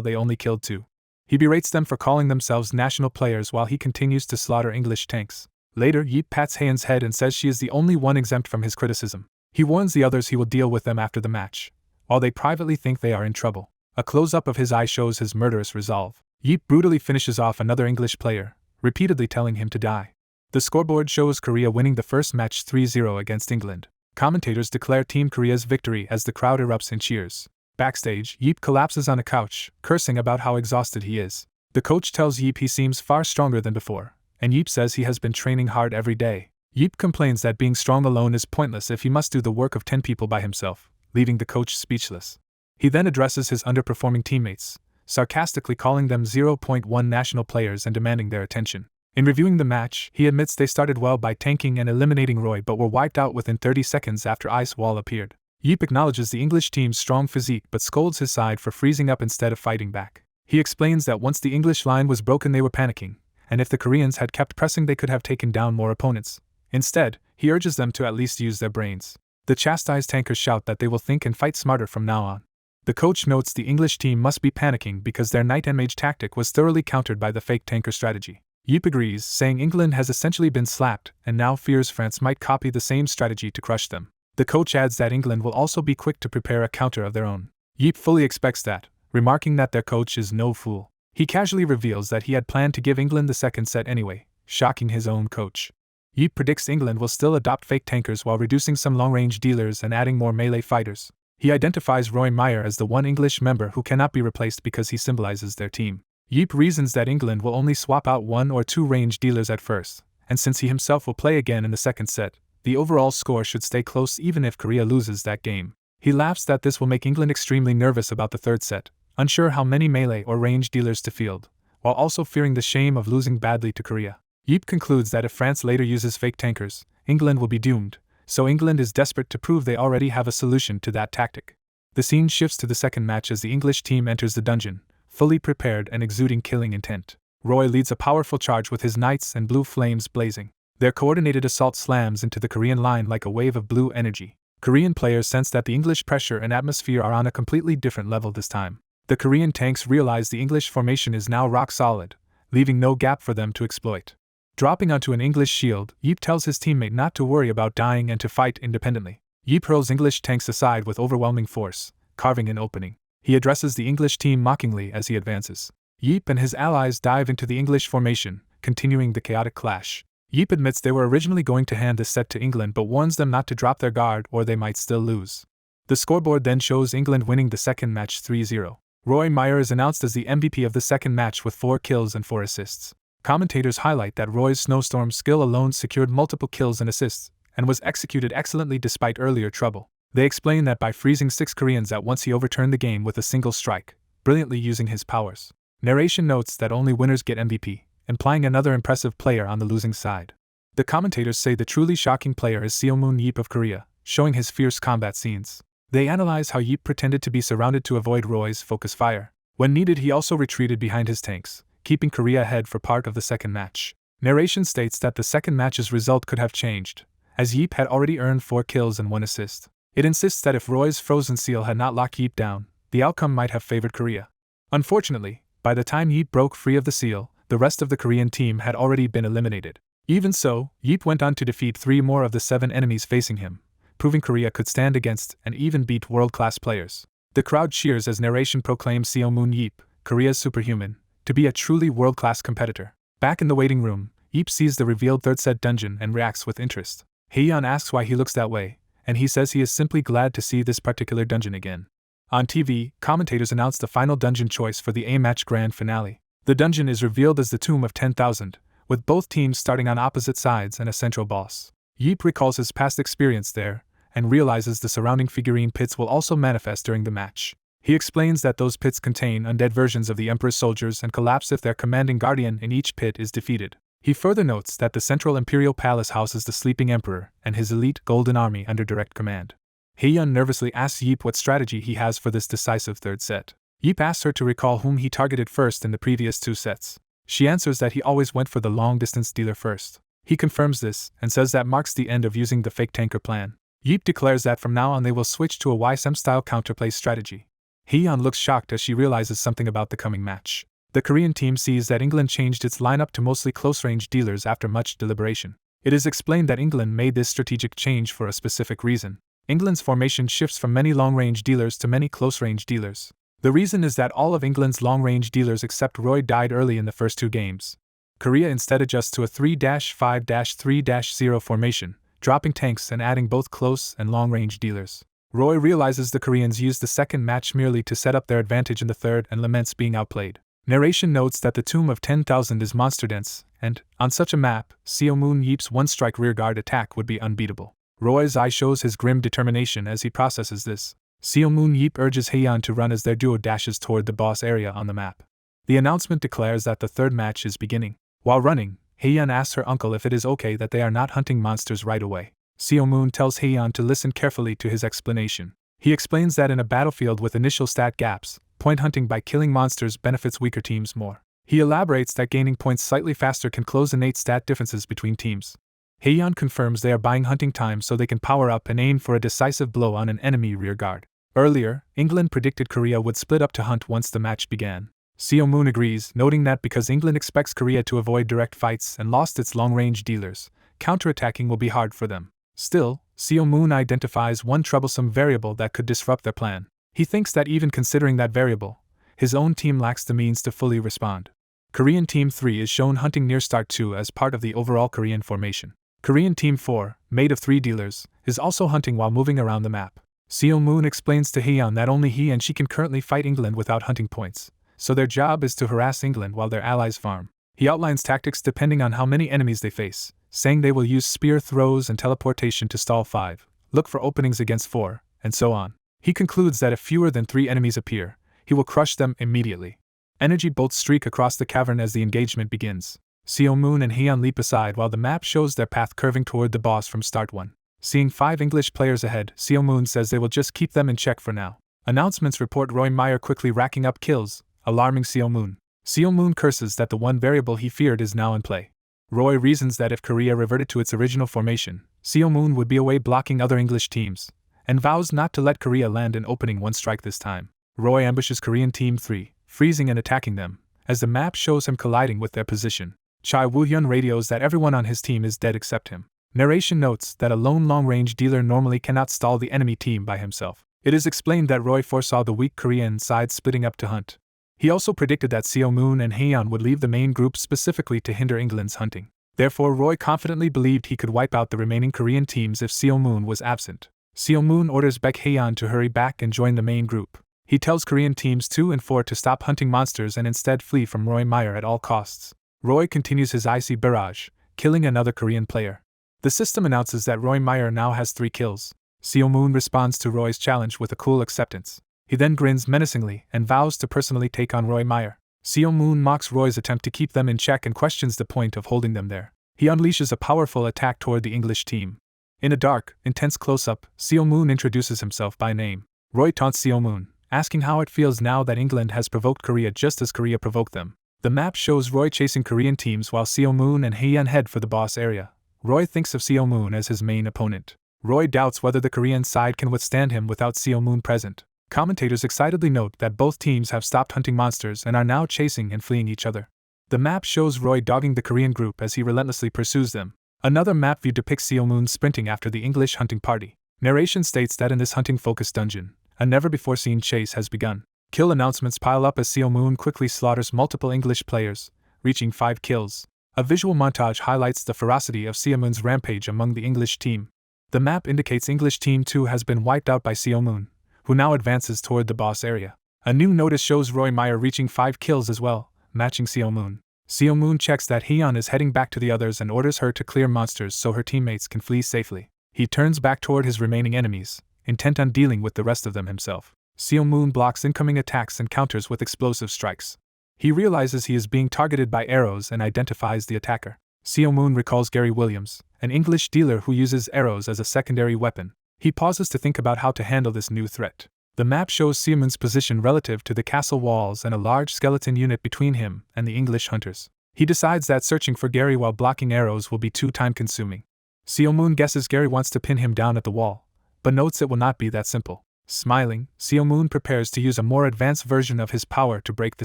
they only killed 2. He berates them for calling themselves national players while he continues to slaughter English tanks. Later, Yeep pats Haeun's head and says she is the only one exempt from his criticism. He warns the others he will deal with them after the match, while they privately think they are in trouble. A close-up of his eye shows his murderous resolve. Yeep brutally finishes off another English player, repeatedly telling him to die. The scoreboard shows Korea winning the first match 3-0 against England. Commentators declare Team Korea's victory as the crowd erupts in cheers. Backstage, Yeep collapses on a couch, cursing about how exhausted he is. The coach tells Yeep he seems far stronger than before, and Yeep says he has been training hard every day. Yeep complains that being strong alone is pointless if he must do the work of 10 people by himself, leaving the coach speechless. He then addresses his underperforming teammates, sarcastically calling them 0.1 national players and demanding their attention. In reviewing the match, he admits they started well by tanking and eliminating Roy but were wiped out within 30 seconds after Ice Wall appeared. Yeep acknowledges the English team's strong physique but scolds his side for freezing up instead of fighting back. He explains that once the English line was broken they were panicking, and if the Koreans had kept pressing they could have taken down more opponents. Instead, he urges them to at least use their brains. The chastised tankers shout that they will think and fight smarter from now on. The coach notes the English team must be panicking because their knight and mage tactic was thoroughly countered by the fake tanker strategy. Yeep agrees, saying England has essentially been slapped and now fears France might copy the same strategy to crush them. The coach adds that England will also be quick to prepare a counter of their own. Yeep fully expects that, remarking that their coach is no fool. He casually reveals that he had planned to give England the second set anyway, shocking his own coach. Yeep predicts England will still adopt fake tankers while reducing some long-range dealers and adding more melee fighters. He identifies Roy Meyer as the one English member who cannot be replaced because he symbolizes their team. Yeep reasons that England will only swap out 1 or 2 range dealers at first, and since he himself will play again in the second set, the overall score should stay close even if Korea loses that game. He laughs that this will make England extremely nervous about the third set, unsure how many melee or range dealers to field, while also fearing the shame of losing badly to Korea. Yeep concludes that if France later uses fake tankers, England will be doomed, so England is desperate to prove they already have a solution to that tactic. The scene shifts to the second match as the English team enters the dungeon, fully prepared and exuding killing intent. Roy leads a powerful charge with his knights and blue flames blazing. Their coordinated assault slams into the Korean line like a wave of blue energy. Korean players sense that the English pressure and atmosphere are on a completely different level this time. The Korean tanks realize the English formation is now rock solid, leaving no gap for them to exploit. Dropping onto an English shield, Yeep tells his teammate not to worry about dying and to fight independently. Yeep hurls English tanks aside with overwhelming force, carving an opening. He addresses the English team mockingly as he advances. Yeep and his allies dive into the English formation, continuing the chaotic clash. Yeep admits they were originally going to hand this set to England but warns them not to drop their guard or they might still lose. The scoreboard then shows England winning the second match 3-0. Roy Meyer is announced as the MVP of the second match with 4 kills and 4 assists. Commentators highlight that Roy's snowstorm skill alone secured multiple kills and assists, and was executed excellently despite earlier trouble. They explain that by freezing 6 Koreans at once he overturned the game with a single strike, brilliantly using his powers. Narration notes that only winners get MVP, implying another impressive player on the losing side. The commentators say the truly shocking player is Seomun Yeep of Korea, showing his fierce combat scenes. They analyze how Yeep pretended to be surrounded to avoid Roy's focus fire. When needed he also retreated behind his tanks, keeping Korea ahead for part of the second match. Narration states that the second match's result could have changed, as Yeep had already earned 4 kills and 1 assist. It insists that if Roy's frozen seal had not locked Yeep down, the outcome might have favored Korea. Unfortunately, by the time Yeep broke free of the seal, the rest of the Korean team had already been eliminated. Even so, Yeep went on to defeat 3 more of the 7 enemies facing him, proving Korea could stand against and even beat world-class players. The crowd cheers as narration proclaims Seomun Yeep, Korea's superhuman, to be a truly world-class competitor. Back in the waiting room, Yeep sees the revealed third set dungeon and reacts with interest. Haeyeon asks why he looks that way, and he says he is simply glad to see this particular dungeon again. On TV, commentators announce the final dungeon choice for the A-Match Grand Finale. The dungeon is revealed as the Tomb of 10,000, with both teams starting on opposite sides and a central boss. Yeep recalls his past experience there, and realizes the surrounding figurine pits will also manifest during the match. He explains that those pits contain undead versions of the Emperor's soldiers and collapse if their commanding guardian in each pit is defeated. He further notes that the central imperial palace houses the sleeping emperor and his elite golden army under direct command. Haeyeon nervously asks Yeep what strategy he has for this decisive third set. Yeep asks her to recall whom he targeted first in the previous 2 sets. She answers that he always went for the long-distance dealer first. He confirms this, and says that marks the end of using the fake tanker plan. Yeep declares that from now on they will switch to a Weissim-style counterplay strategy. Haeyeon looks shocked as she realizes something about the coming match. The Korean team sees that England changed its lineup to mostly close-range dealers after much deliberation. It is explained that England made this strategic change for a specific reason. England's formation shifts from many long-range dealers to many close-range dealers. The reason is that all of England's long-range dealers except Roy died early in the first 2 games. Korea instead adjusts to a 3-5-3-0 formation, dropping tanks and adding both close and long-range dealers. Roy realizes the Koreans used the second match merely to set up their advantage in the third and laments being outplayed. Narration notes that the Tomb of 10,000 is monster dense, and, on such a map, Seo Moon Yeep's one-strike rearguard attack would be unbeatable. Roy's eye shows his grim determination as he processes this. Seo Moon Yeep urges Haeyeon to run as their duo dashes toward the boss area on the map. The announcement declares that the third match is beginning. While running, Haeyeon asks her uncle if it is okay that they are not hunting monsters right away. Seo Moon tells Haeyeon to listen carefully to his explanation. He explains that in a battlefield with initial stat gaps, point hunting by killing monsters benefits weaker teams more. He elaborates that gaining points slightly faster can close innate stat differences between teams. Haeyeon confirms they are buying hunting time so they can power up and aim for a decisive blow on an enemy rearguard. Earlier, England predicted Korea would split up to hunt once the match began. Seo Moon agrees, noting that because England expects Korea to avoid direct fights and lost its long-range dealers, counterattacking will be hard for them. Still, Seo Moon identifies one troublesome variable that could disrupt their plan. He thinks that even considering that variable, his own team lacks the means to fully respond. Korean Team 3 is shown hunting near Start 2 as part of the overall Korean formation. Korean Team 4, made of 3 dealers, is also hunting while moving around the map. Seo Moon explains to Haeyeon that only he and she can currently fight England without hunting points, so their job is to harass England while their allies farm. He outlines tactics depending on how many enemies they face, saying they will use spear throws and teleportation to stall 5, look for openings against 4, and so on. He concludes that if fewer than 3 enemies appear, he will crush them immediately. Energy bolts streak across the cavern as the engagement begins. Seo Moon and Haeyeon leap aside while the map shows their path curving toward the boss from Start 1. Seeing 5 English players ahead, Seo Moon says they will just keep them in check for now. Announcements report Roy Meyer quickly racking up kills, alarming Seo Moon. Seo Moon curses that the one variable he feared is now in play. Roy reasons that if Korea reverted to its original formation, Seo Moon would be away blocking other English teams, and vows not to let Korea land an opening one strike this time. Roy ambushes Korean Team 3, freezing and attacking them, as the map shows him colliding with their position. Chai Woo-hyun radios that everyone on his team is dead except him. Narration notes that a lone long-range dealer normally cannot stall the enemy team by himself. It is explained that Roy foresaw the weak Korean side splitting up to hunt. He also predicted that Seo Moon and Haeyeon would leave the main group specifically to hinder England's hunting. Therefore, Roy confidently believed he could wipe out the remaining Korean teams if Seo Moon was absent. Seo Moon orders Baek Haeyeon to hurry back and join the main group. He tells Korean teams 2 and 4 to stop hunting monsters and instead flee from Roy Meyer at all costs. Roy continues his icy barrage, killing another Korean player. The system announces that Roy Meyer now has 3 kills. Seo Moon responds to Roy's challenge with a cool acceptance. He then grins menacingly and vows to personally take on Roy Meyer. Seo Moon mocks Roy's attempt to keep them in check and questions the point of holding them there. He unleashes a powerful attack toward the English team. In a dark, intense close-up, Seo Moon introduces himself by name. Roy taunts Seo Moon, asking how it feels now that England has provoked Korea just as Korea provoked them. The map shows Roy chasing Korean teams while Seo Moon and Haeyeon head for the boss area. Roy thinks of Seo Moon as his main opponent. Roy doubts whether the Korean side can withstand him without Seo Moon present. Commentators excitedly note that both teams have stopped hunting monsters and are now chasing and fleeing each other. The map shows Roy dogging the Korean group as he relentlessly pursues them. Another map view depicts Seo Moon sprinting after the English hunting party. Narration states that in this hunting-focused dungeon, a never-before-seen chase has begun. Kill announcements pile up as Seo Moon quickly slaughters multiple English players, reaching 5 kills. A visual montage highlights the ferocity of Seo Moon's rampage among the English team. The map indicates English Team 2 has been wiped out by Seo Moon, who now advances toward the boss area. A new notice shows Roy Meyer reaching 5 kills as well, matching Seo Moon. Seo Moon checks that Haeyeon is heading back to the others and orders her to clear monsters so her teammates can flee safely. He turns back toward his remaining enemies, intent on dealing with the rest of them himself. Seo Moon blocks incoming attacks and counters with explosive strikes. He realizes he is being targeted by arrows and identifies the attacker. Seo Moon recalls Gary Williams, an English dealer who uses arrows as a secondary weapon. He pauses to think about how to handle this new threat. The map shows Seo Moon's position relative to the castle walls and a large skeleton unit between him and the English hunters. He decides that searching for Gary while blocking arrows will be too time-consuming. Seo Moon guesses Gary wants to pin him down at the wall, but notes it will not be that simple. Smiling, Seo Moon prepares to use a more advanced version of his power to break the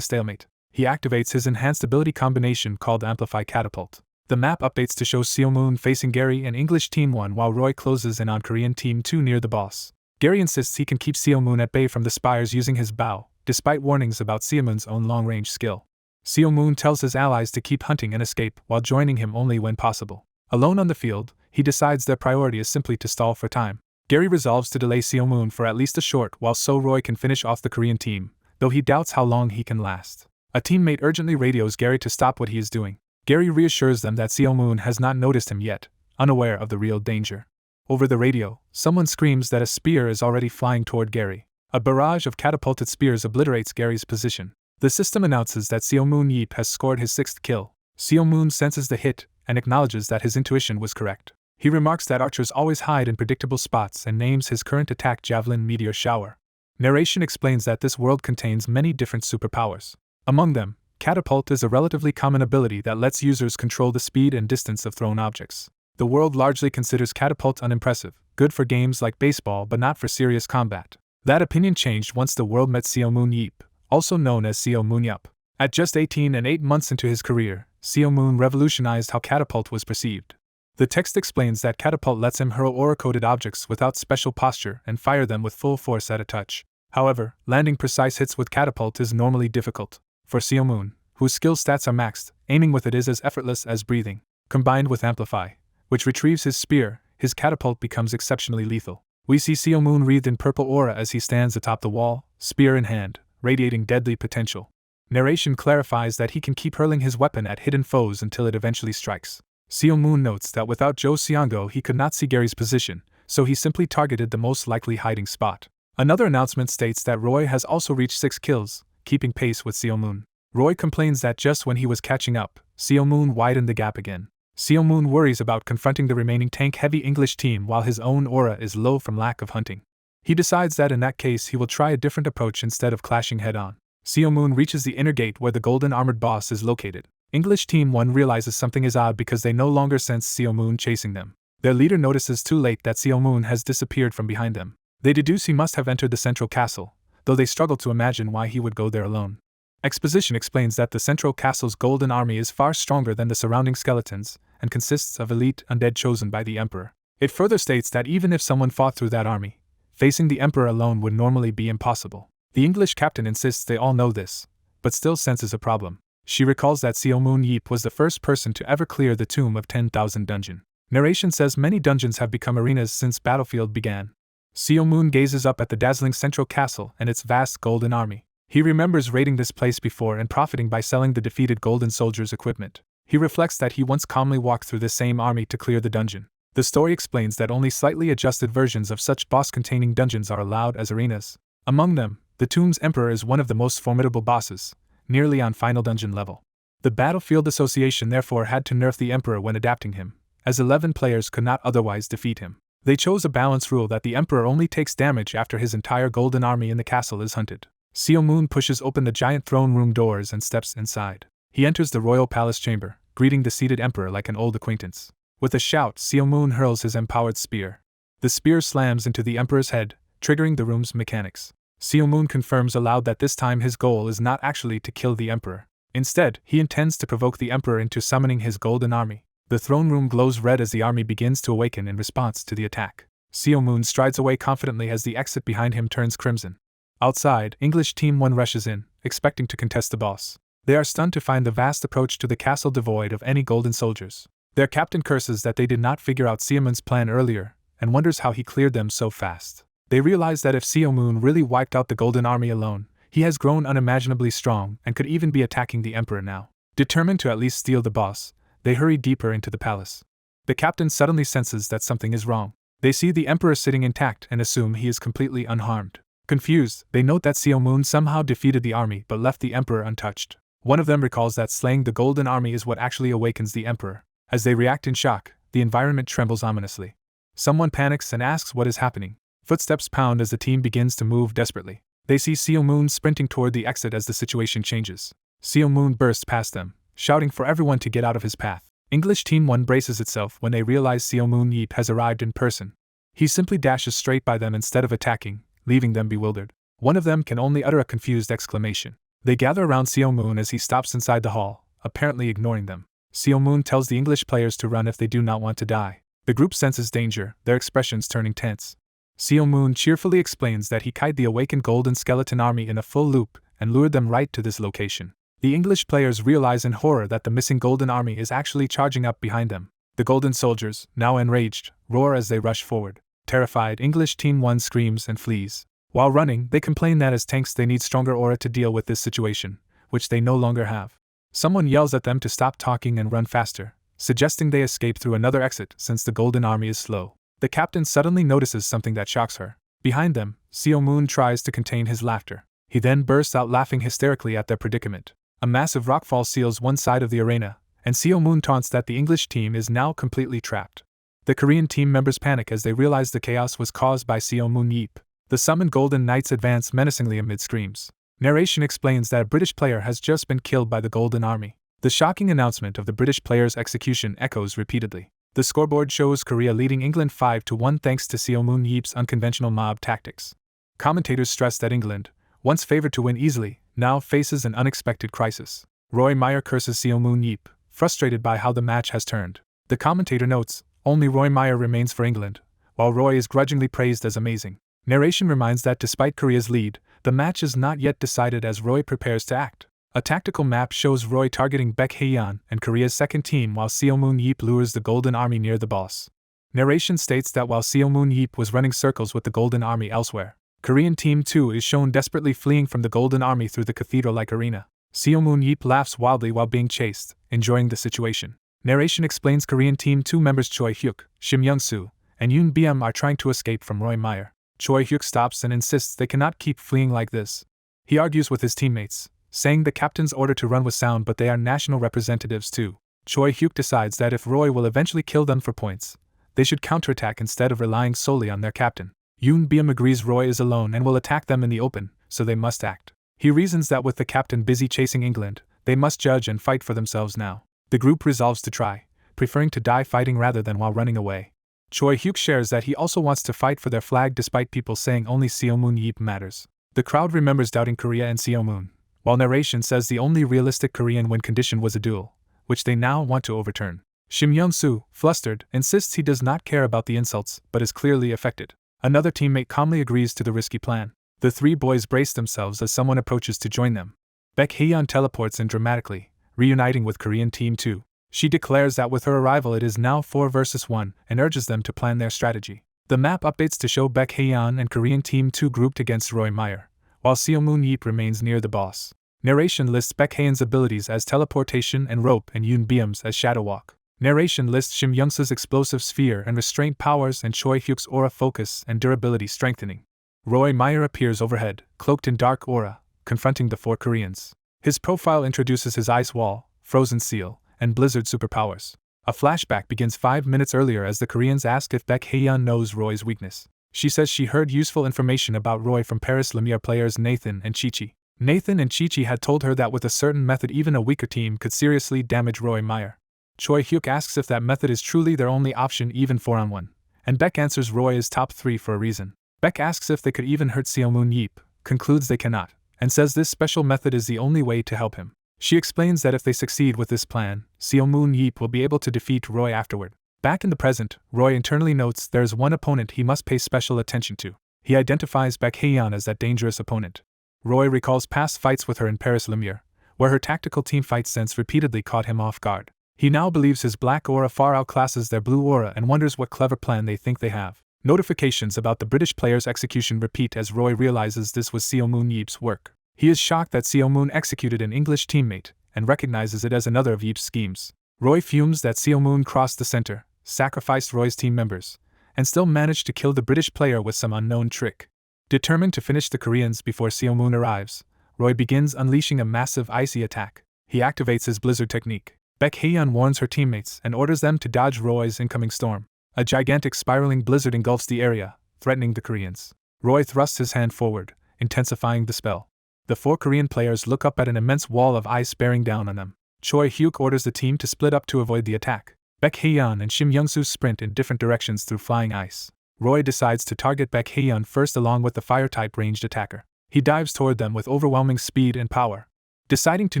stalemate. He activates his enhanced ability combination called Amplify Catapult. The map updates to show Seomoon facing Gary and English Team 1 while Roy closes in on Korean Team 2 near the boss. Gary insists he can keep Seomoon at bay from the spires using his bow, despite warnings about Seomoon's own long-range skill. Seomoon tells his allies to keep hunting and escape while joining him only when possible. Alone on the field, he decides their priority is simply to stall for time. Gary resolves to delay Seomoon for at least a short while so Roy can finish off the Korean team, though he doubts how long he can last. A teammate urgently radios Gary to stop what he is doing. Gary reassures them that Seomoon has not noticed him yet, unaware of the real danger. Over the radio, someone screams that a spear is already flying toward Gary. A barrage of catapulted spears obliterates Gary's position. The system announces that Seomoon Yeep has scored his 6th kill. Seomoon senses the hit and acknowledges that his intuition was correct. He remarks that archers always hide in predictable spots and names his current attack Javelin Meteor Shower. Narration explains that this world contains many different superpowers. Among them, Catapult is a relatively common ability that lets users control the speed and distance of thrown objects. The world largely considers Catapult unimpressive, good for games like baseball but not for serious combat. That opinion changed once the world met Seomoon Yeep, also known as Seomoon Yup. At just 18 and 8 months into his career, Seomoon revolutionized how Catapult was perceived. The text explains that Catapult lets him hurl aura-coated objects without special posture and fire them with full force at a touch. However, landing precise hits with Catapult is normally difficult. For Seomoon, whose skill stats are maxed, aiming with it is as effortless as breathing. Combined with Amplify, which retrieves his spear, his catapult becomes exceptionally lethal. We see Seomoon wreathed in purple aura as he stands atop the wall, spear in hand, radiating deadly potential. Narration clarifies that he can keep hurling his weapon at hidden foes until it eventually strikes. Seomoon notes that without Jo Seongo he could not see Gary's position, so he simply targeted the most likely hiding spot. Another announcement states that Roy has also reached 6 kills, keeping pace with Seomoon. Roy complains that just when he was catching up, Seomoon widened the gap again. Seomoon worries about confronting the remaining tank-heavy English team while his own aura is low from lack of hunting. He decides that in that case he will try a different approach instead of clashing head-on. Seomoon reaches the inner gate where the golden armored boss is located. English Team 1 realizes something is odd because they no longer sense Seomoon chasing them. Their leader notices too late that Seomoon has disappeared from behind them. They deduce he must have entered the central castle, though they struggle to imagine why he would go there alone. Exposition explains that the central castle's golden army is far stronger than the surrounding skeletons, and consists of elite undead chosen by the Emperor. It further states that even if someone fought through that army, facing the Emperor alone would normally be impossible. The English captain insists they all know this, but still senses a problem. She recalls that Seomoon Yeep was the first person to ever clear the Tomb of 10,000 dungeon. Narration says many dungeons have become arenas since Battlefield began. Seomoon gazes up at the dazzling central castle and its vast golden army. He remembers raiding this place before and profiting by selling the defeated golden soldiers' equipment. He reflects that he once calmly walked through this same army to clear the dungeon. The story explains that only slightly adjusted versions of such boss-containing dungeons are allowed as arenas. Among them, the Tomb's Emperor is one of the most formidable bosses, nearly on final dungeon level. The Battlefield Association therefore had to nerf the Emperor when adapting him, as 11 players could not otherwise defeat him. They chose a balance rule that the Emperor only takes damage after his entire golden army in the castle is hunted. Seomoon pushes open the giant throne room doors and steps inside. He enters the royal palace chamber, greeting the seated Emperor like an old acquaintance. With a shout, Seomoon hurls his empowered spear. The spear slams into the Emperor's head, triggering the room's mechanics. Seomoon confirms aloud that this time his goal is not actually to kill the Emperor. Instead, he intends to provoke the Emperor into summoning his golden army. The throne room glows red as the army begins to awaken in response to the attack. Seomoon strides away confidently as the exit behind him turns crimson. Outside, English Team 1 rushes in, expecting to contest the boss. They are stunned to find the vast approach to the castle devoid of any golden soldiers. Their captain curses that they did not figure out Seomoon's plan earlier, and wonders how he cleared them so fast. They realize that if Seomoon really wiped out the golden army alone, he has grown unimaginably strong and could even be attacking the Emperor now. Determined to at least steal the boss, they hurry deeper into the palace. The captain suddenly senses that something is wrong. They see the Emperor sitting intact and assume he is completely unharmed. Confused, they note that Seomoon somehow defeated the army but left the Emperor untouched. One of them recalls that slaying the golden army is what actually awakens the Emperor. As they react in shock, the environment trembles ominously. Someone panics and asks what is happening. Footsteps pound as the team begins to move desperately. They see Seomoon sprinting toward the exit as the situation changes. Seomoon bursts past them, shouting for everyone to get out of his path. English Team 1 braces itself when they realize Seomoon Yeep has arrived in person. He simply dashes straight by them instead of attacking, leaving them bewildered. One of them can only utter a confused exclamation. They gather around Seo-moon as he stops inside the hall, apparently ignoring them. Seo-moon tells the English players to run if they do not want to die. The group senses danger, their expressions turning tense. Seo-moon cheerfully explains that he kited the awakened Golden Skeleton Army in a full loop and lured them right to this location. The English players realize in horror that the missing Golden Army is actually charging up behind them. The Golden soldiers, now enraged, roar as they rush forward. Terrified, English Team 1 screams and flees. While running, they complain that as tanks they need stronger aura to deal with this situation, which they no longer have. Someone yells at them to stop talking and run faster, suggesting they escape through another exit since the Golden Army is slow. The captain suddenly notices something that shocks her. Behind them, Seo-moon tries to contain his laughter. He then bursts out laughing hysterically at their predicament. A massive rockfall seals one side of the arena, and Seo-moon taunts that the English team is now completely trapped. The Korean team members panic as they realize the chaos was caused by Seo-moon Yeep. The summoned Golden Knights advance menacingly amid screams. Narration explains that a British player has just been killed by the Golden Army. The shocking announcement of the British player's execution echoes repeatedly. The scoreboard shows Korea leading England 5-1 thanks to Seo-moon Yeep's unconventional mob tactics. Commentators stress that England, once favored to win easily, now faces an unexpected crisis. Roy Meyer curses Seo-moon Yeep, frustrated by how the match has turned. The commentator notes, only Roy Meyer remains for England, while Roy is grudgingly praised as amazing. Narration reminds that despite Korea's lead, the match is not yet decided as Roy prepares to act. A tactical map shows Roy targeting Baek Hae-yeon and Korea's second team while Seo-moon Yeep lures the Golden Army near the boss. Narration states that while Seo-moon Yeep was running circles with the Golden Army elsewhere, Korean Team 2 is shown desperately fleeing from the Golden Army through the cathedral-like arena. Seo-moon Yeep laughs wildly while being chased, enjoying the situation. Narration explains Korean Team 2 members Choy Huk, Shim Young-soo, and Yoon Byum are trying to escape from Roy Meyer. Choy Huk stops and insists they cannot keep fleeing like this. He argues with his teammates, saying the captain's order to run was sound but they are national representatives too. Choy Huk decides that if Roy will eventually kill them for points, they should counterattack instead of relying solely on their captain. Yoon Byum agrees Roy is alone and will attack them in the open, so they must act. He reasons that with the captain busy chasing England, they must judge and fight for themselves now. The group resolves to try, preferring to die fighting rather than while running away. Choy Huk shares that he also wants to fight for their flag despite people saying only Seo-moon Yeep matters. The crowd remembers doubting Korea and Seo-moon, while narration says the only realistic Korean win condition was a duel, which they now want to overturn. Shim Young-soo, flustered, insists he does not care about the insults but is clearly affected. Another teammate calmly agrees to the risky plan. The three boys brace themselves as someone approaches to join them. Baek Hae-yeon teleports in dramatically, reuniting with Korean Team 2. She declares that with her arrival it is now 4 versus 1 and urges them to plan their strategy. The map updates to show Baek Hae-yeon and Korean Team 2 grouped against Roy Meyer, while Seo-moon Yeep remains near the boss. Narration lists Baek Hae-yeon's abilities as teleportation and rope and Yoon Byum's as shadow walk. Narration lists Shim Young-soo's explosive sphere and restraint powers and Choy Huk's aura focus and durability strengthening. Roy Meyer appears overhead, cloaked in dark aura, confronting the 4 Koreans. His profile introduces his ice wall, frozen seal, and blizzard superpowers. A flashback begins 5 minutes earlier as the Koreans ask if Baek Hae-yeon knows Roy's weakness. She says she heard useful information about Roy from Paris Lumiere players Nathan and Chi-Chi. Nathan and Chi-Chi had told her that with a certain method even a weaker team could seriously damage Roy Meyer. Choy Huk asks if that method is truly their only option even 4-on-1, and Baek answers Roy is top 3 for a reason. Baek asks if they could even hurt Seo-moon Yeep, concludes they cannot, and says this special method is the only way to help him. She explains that if they succeed with this plan, Seo-moon Yeep will be able to defeat Roy afterward. Back in the present, Roy internally notes there is one opponent he must pay special attention to. He identifies Baek Hae-yeon as that dangerous opponent. Roy recalls past fights with her in Paris Lumiere, where her tactical teamfight sense repeatedly caught him off guard. He now believes his black aura far outclasses their blue aura and wonders what clever plan they think they have. Notifications about the British player's execution repeat as Roy realizes this was Seo-moon Yeep's work. He is shocked that Seo-moon executed an English teammate, and recognizes it as another of Yeep's schemes. Roy fumes that Seo-moon crossed the center, sacrificed Roy's team members, and still managed to kill the British player with some unknown trick. Determined to finish the Koreans before Seo-moon arrives, Roy begins unleashing a massive icy attack. He activates his blizzard technique. Baek Hae-yeon warns her teammates and orders them to dodge Roy's incoming storm. A gigantic spiraling blizzard engulfs the area, threatening the Koreans. Roy thrusts his hand forward, intensifying the spell. The 4 Korean players look up at an immense wall of ice bearing down on them. Choy Huk orders the team to split up to avoid the attack. Baek Hae-yeon and Shim Young-soo sprint in different directions through flying ice. Roy decides to target Baek Hae-yeon first along with the fire-type ranged attacker. He dives toward them with overwhelming speed and power. Deciding to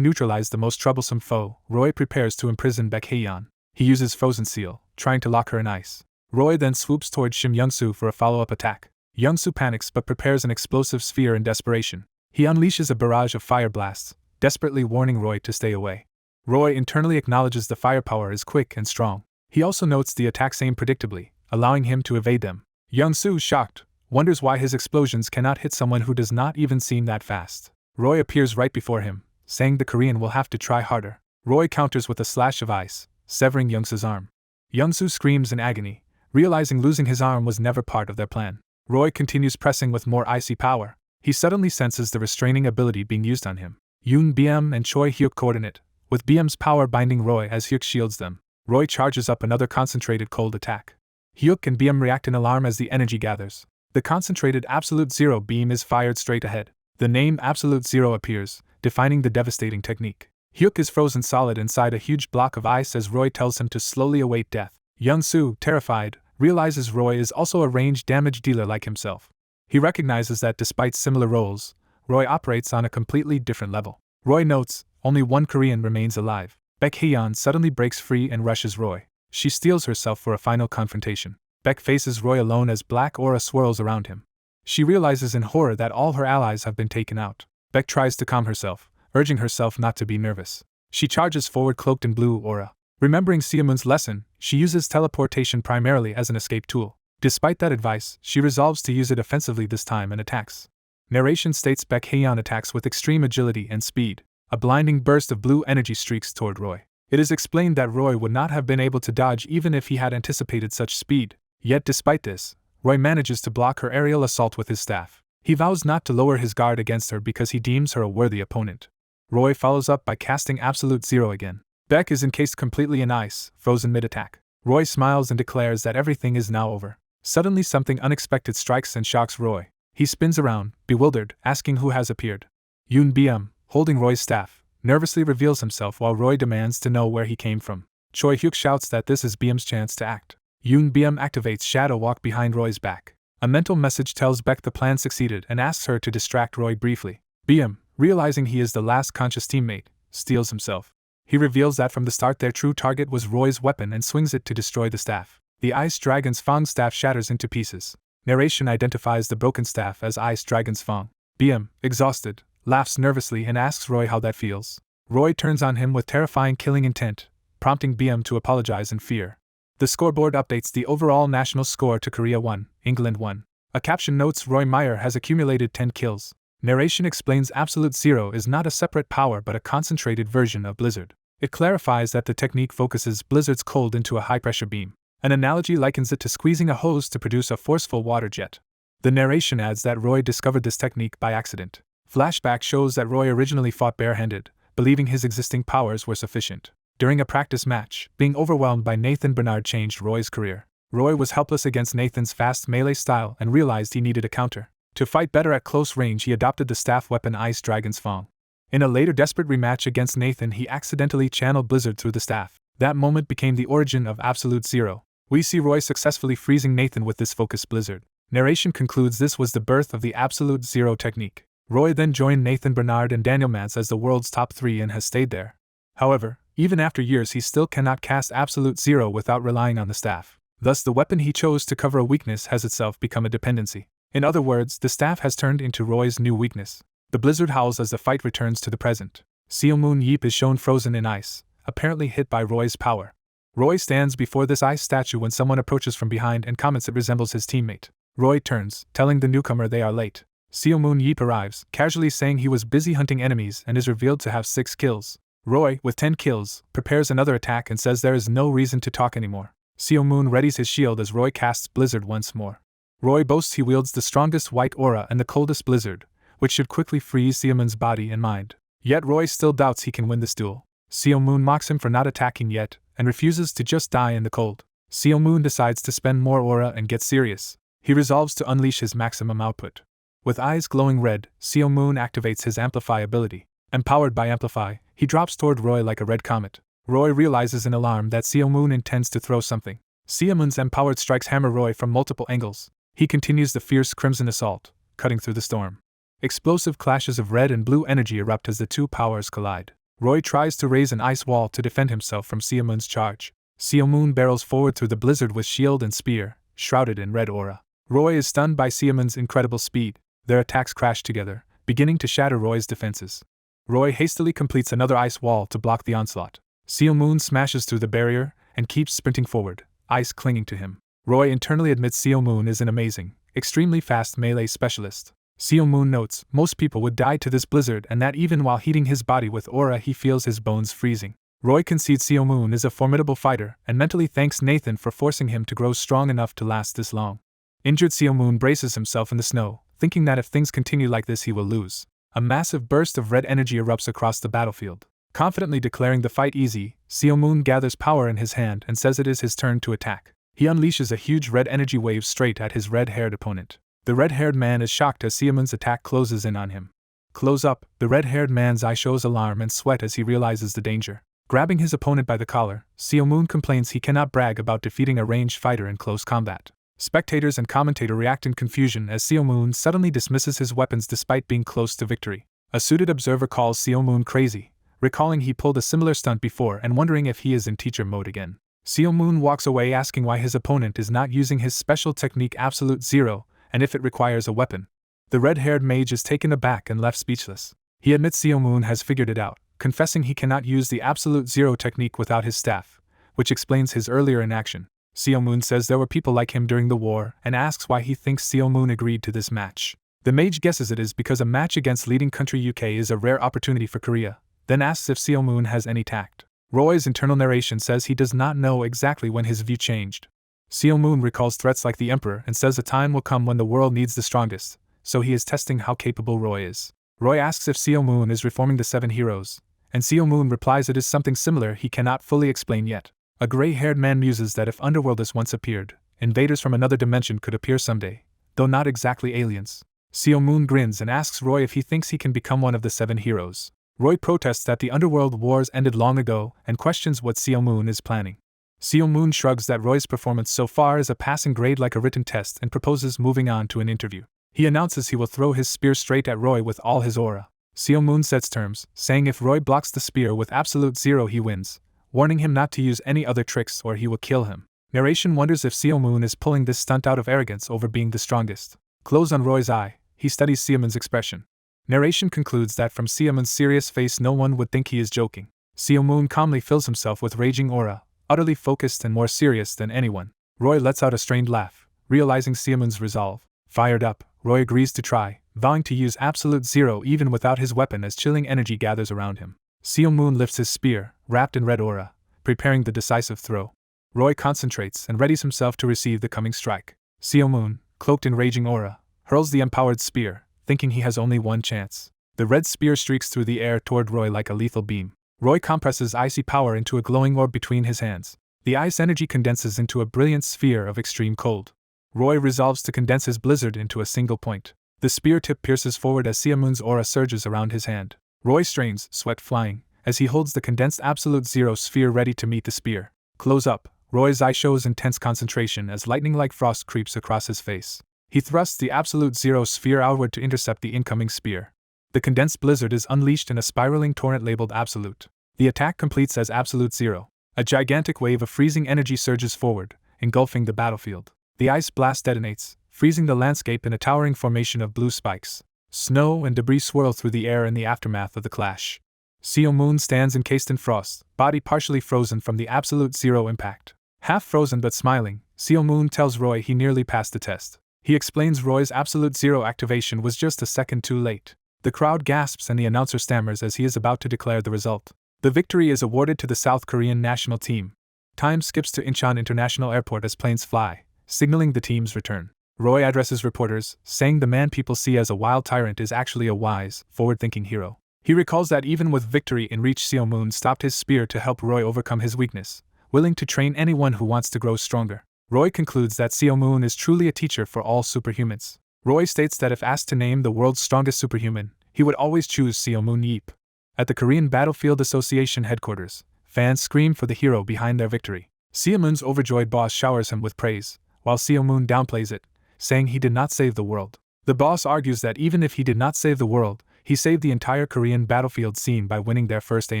neutralize the most troublesome foe, Roy prepares to imprison Baekhyun. He uses Frozen Seal, trying to lock her in ice. Roy then swoops toward Shim Youngsu for a follow-up attack. Youngsu panics but prepares an explosive sphere in desperation. He unleashes a barrage of fire blasts, desperately warning Roy to stay away. Roy internally acknowledges the firepower is quick and strong. He also notes the attacks aim predictably, allowing him to evade them. Youngsu, shocked, wonders why his explosions cannot hit someone who does not even seem that fast. Roy appears right before him, saying the Korean will have to try harder. Roy counters with a slash of ice, severing Youngsu's arm. Youngsu screams in agony, realizing losing his arm was never part of their plan. Roy continues pressing with more icy power. He suddenly senses the restraining ability being used on him. Yoon BM and Choy Huk coordinate, with BM's power binding Roy as Huk shields them. Roy charges up another concentrated cold attack. Huk and BM react in alarm as the energy gathers. The concentrated Absolute Zero beam is fired straight ahead. The name Absolute Zero appears, defining the devastating technique. Huk is frozen solid inside a huge block of ice as Roy tells him to slowly await death. Young-soo, terrified, realizes Roy is also a ranged damage dealer like himself. He recognizes that despite similar roles, Roy operates on a completely different level. Roy notes, only one Korean remains alive. Baekhyun suddenly breaks free and rushes Roy. She steels herself for a final confrontation. Baek faces Roy alone as black aura swirls around him. She realizes in horror that all her allies have been taken out. Baek tries to calm herself, urging herself not to be nervous. She charges forward cloaked in blue aura. Remembering Seomun's lesson, she uses teleportation primarily as an escape tool. Despite that advice, she resolves to use it offensively this time and attacks. Narration states Baekhyun attacks with extreme agility and speed. A blinding burst of blue energy streaks toward Roy. It is explained that Roy would not have been able to dodge even if he had anticipated such speed. Yet despite this, Roy manages to block her aerial assault with his staff. He vows not to lower his guard against her because he deems her a worthy opponent. Roy follows up by casting Absolute Zero again. Baek is encased completely in ice, frozen mid-attack. Roy smiles and declares that everything is now over. Suddenly something unexpected strikes and shocks Roy. He spins around, bewildered, asking who has appeared. Yoon BM, holding Roy's staff, nervously reveals himself while Roy demands to know where he came from. Choy Huk shouts that this is BM's chance to act. Yoon BM activates Shadow Walk behind Roy's back. A mental message tells Baek the plan succeeded and asks her to distract Roy briefly. BM, realizing he is the last conscious teammate, steels himself. He reveals that from the start their true target was Roy's weapon and swings it to destroy the staff. The Ice Dragon's Fang staff shatters into pieces. Narration identifies the broken staff as Ice Dragon's Fang. BM, exhausted, laughs nervously and asks Roy how that feels. Roy turns on him with terrifying killing intent, prompting BM to apologize in fear. The scoreboard updates the overall national score to Korea 1, England 1. A caption notes Roy Meyer has accumulated 10 kills. Narration explains Absolute Zero is not a separate power but a concentrated version of Blizzard. It clarifies that the technique focuses Blizzard's cold into a high-pressure beam. An analogy likens it to squeezing a hose to produce a forceful water jet. The narration adds that Roy discovered this technique by accident. Flashback shows that Roy originally fought barehanded, believing his existing powers were sufficient. During a practice match, being overwhelmed by Nathan Bernard changed Roy's career. Roy was helpless against Nathan's fast melee style and realized he needed a counter. To fight better at close range, he adopted the staff weapon Ice Dragon's Fang. In a later desperate rematch against Nathan, he accidentally channeled Blizzard through the staff. That moment became the origin of Absolute Zero. We see Roy successfully freezing Nathan with this focused Blizzard. Narration concludes this was the birth of the Absolute Zero technique. Roy then joined Nathan Bernard and Daniel Mance as the world's top 3 and has stayed there. However, even after years he still cannot cast Absolute Zero without relying on the staff. Thus the weapon he chose to cover a weakness has itself become a dependency. In other words, the staff has turned into Roy's new weakness. The blizzard howls as the fight returns to the present. Seomun Yeep is shown frozen in ice, apparently hit by Roy's power. Roy stands before this ice statue when someone approaches from behind and comments it resembles his teammate. Roy turns, telling the newcomer they are late. Seomun Yeep arrives, casually saying he was busy hunting enemies and is revealed to have 6 kills. Roy, with 10 kills, prepares another attack and says there is no reason to talk anymore. Seomun readies his shield as Roy casts Blizzard once more. Roy boasts he wields the strongest white aura and the coldest blizzard, which should quickly freeze Seomun's body and mind. Yet Roy still doubts he can win this duel. Seomun mocks him for not attacking yet, and refuses to just die in the cold. Seomun decides to spend more aura and get serious. He resolves to unleash his maximum output. With eyes glowing red, Seomun activates his Amplify ability. Empowered by Amplify, he drops toward Roy like a red comet. Roy realizes in alarm that Seomun intends to throw something. Seomun's empowered strikes hammer Roy from multiple angles. He continues the fierce crimson assault, cutting through the storm. Explosive clashes of red and blue energy erupt as the two powers collide. Roy tries to raise an ice wall to defend himself from Seomun's charge. Seomun barrels forward through the blizzard with shield and spear, shrouded in red aura. Roy is stunned by Seomun's incredible speed. Their attacks crash together, beginning to shatter Roy's defenses. Roy hastily completes another ice wall to block the onslaught. Seomun smashes through the barrier and keeps sprinting forward, ice clinging to him. Roy internally admits Seomun is an amazing, extremely fast melee specialist. Seomun notes most people would die to this blizzard and that even while heating his body with aura he feels his bones freezing. Roy concedes Seomun is a formidable fighter and mentally thanks Nathan for forcing him to grow strong enough to last this long. Injured Seomun braces himself in the snow, thinking that if things continue like this he will lose. A massive burst of red energy erupts across the battlefield. Confidently declaring the fight easy, Seomun gathers power in his hand and says it is his turn to attack. He unleashes a huge red energy wave straight at his red-haired opponent. The red-haired man is shocked as Seomun's attack closes in on him. Close up, the red-haired man's eye shows alarm and sweat as he realizes the danger. Grabbing his opponent by the collar, Seomun complains he cannot brag about defeating a ranged fighter in close combat. Spectators and commentator react in confusion as Seomun suddenly dismisses his weapons despite being close to victory. A suited observer calls Seomun crazy, recalling he pulled a similar stunt before and wondering if he is in teacher mode again. Seomun walks away asking why his opponent is not using his special technique Absolute Zero, and if it requires a weapon. The red-haired mage is taken aback and left speechless. He admits Seomun has figured it out, confessing he cannot use the Absolute Zero technique without his staff, which explains his earlier inaction. Seomun says there were people like him during the war and asks why he thinks Seomun agreed to this match. The mage guesses it is because a match against leading country UK is a rare opportunity for Korea, then asks if Seomun has any tact. Roy's internal narration says he does not know exactly when his view changed. Seomun recalls threats like the Emperor and says a time will come when the world needs the strongest, so he is testing how capable Roy is. Roy asks if Seomun is reforming the Seven Heroes, and Seomun replies it is something similar he cannot fully explain yet. A gray-haired man muses that if Underworlders once appeared, invaders from another dimension could appear someday, though not exactly aliens. Seomun grins and asks Roy if he thinks he can become one of the Seven Heroes. Roy protests that the Underworld Wars ended long ago and questions what Seomun is planning. Seomun shrugs that Roy's performance so far is a passing grade like a written test and proposes moving on to an interview. He announces he will throw his spear straight at Roy with all his aura. Seomun sets terms, saying if Roy blocks the spear with Absolute Zero he wins, warning him not to use any other tricks or he will kill him. Narration wonders if Seomun is pulling this stunt out of arrogance over being the strongest. Close on Roy's eye, he studies Seomun's expression. Narration concludes that from Seomun's serious face no one would think he is joking. Seomun calmly fills himself with raging aura, utterly focused and more serious than anyone. Roy lets out a strained laugh, realizing Seomun's resolve. Fired up, Roy agrees to try, vowing to use Absolute Zero even without his weapon as chilling energy gathers around him. Seomun lifts his spear, wrapped in red aura, preparing the decisive throw. Roy concentrates and readies himself to receive the coming strike. Seomun, cloaked in raging aura, hurls the empowered spear, thinking he has only one chance. The red spear streaks through the air toward Roy like a lethal beam. Roy compresses icy power into a glowing orb between his hands. The ice energy condenses into a brilliant sphere of extreme cold. Roy resolves to condense his blizzard into a single point. The spear tip pierces forward as Seomun's aura surges around his hand. Roy strains, sweat flying, as he holds the condensed Absolute Zero sphere ready to meet the spear. Close up, Roy's eye shows intense concentration as lightning-like frost creeps across his face. He thrusts the Absolute Zero sphere outward to intercept the incoming spear. The condensed blizzard is unleashed in a spiraling torrent labeled Absolute. The attack completes as Absolute Zero. A gigantic wave of freezing energy surges forward, engulfing the battlefield. The ice blast detonates, freezing the landscape in a towering formation of blue spikes. Snow and debris swirl through the air in the aftermath of the clash. Seomun stands encased in frost, body partially frozen from the Absolute Zero impact. Half frozen but smiling, Seomun tells Roy he nearly passed the test. He explains Roy's Absolute Zero activation was just a second too late. The crowd gasps and the announcer stammers as he is about to declare the result. The victory is awarded to the South Korean national team. Time skips to Incheon International Airport as planes fly, signaling the team's return. Roy addresses reporters, saying the man people see as a wild tyrant is actually a wise, forward-thinking hero. He recalls that even with victory in reach Seomun stopped his spear to help Roy overcome his weakness, willing to train anyone who wants to grow stronger. Roy concludes that Seomun is truly a teacher for all superhumans. Roy states that if asked to name the world's strongest superhuman, he would always choose Seomun Yeep. At the Korean Battlefield Association headquarters, fans scream for the hero behind their victory. Seomun's overjoyed boss showers him with praise, while Seomun downplays it, saying he did not save the world. The boss argues that even if he did not save the world, he saved the entire Korean battlefield scene by winning their first A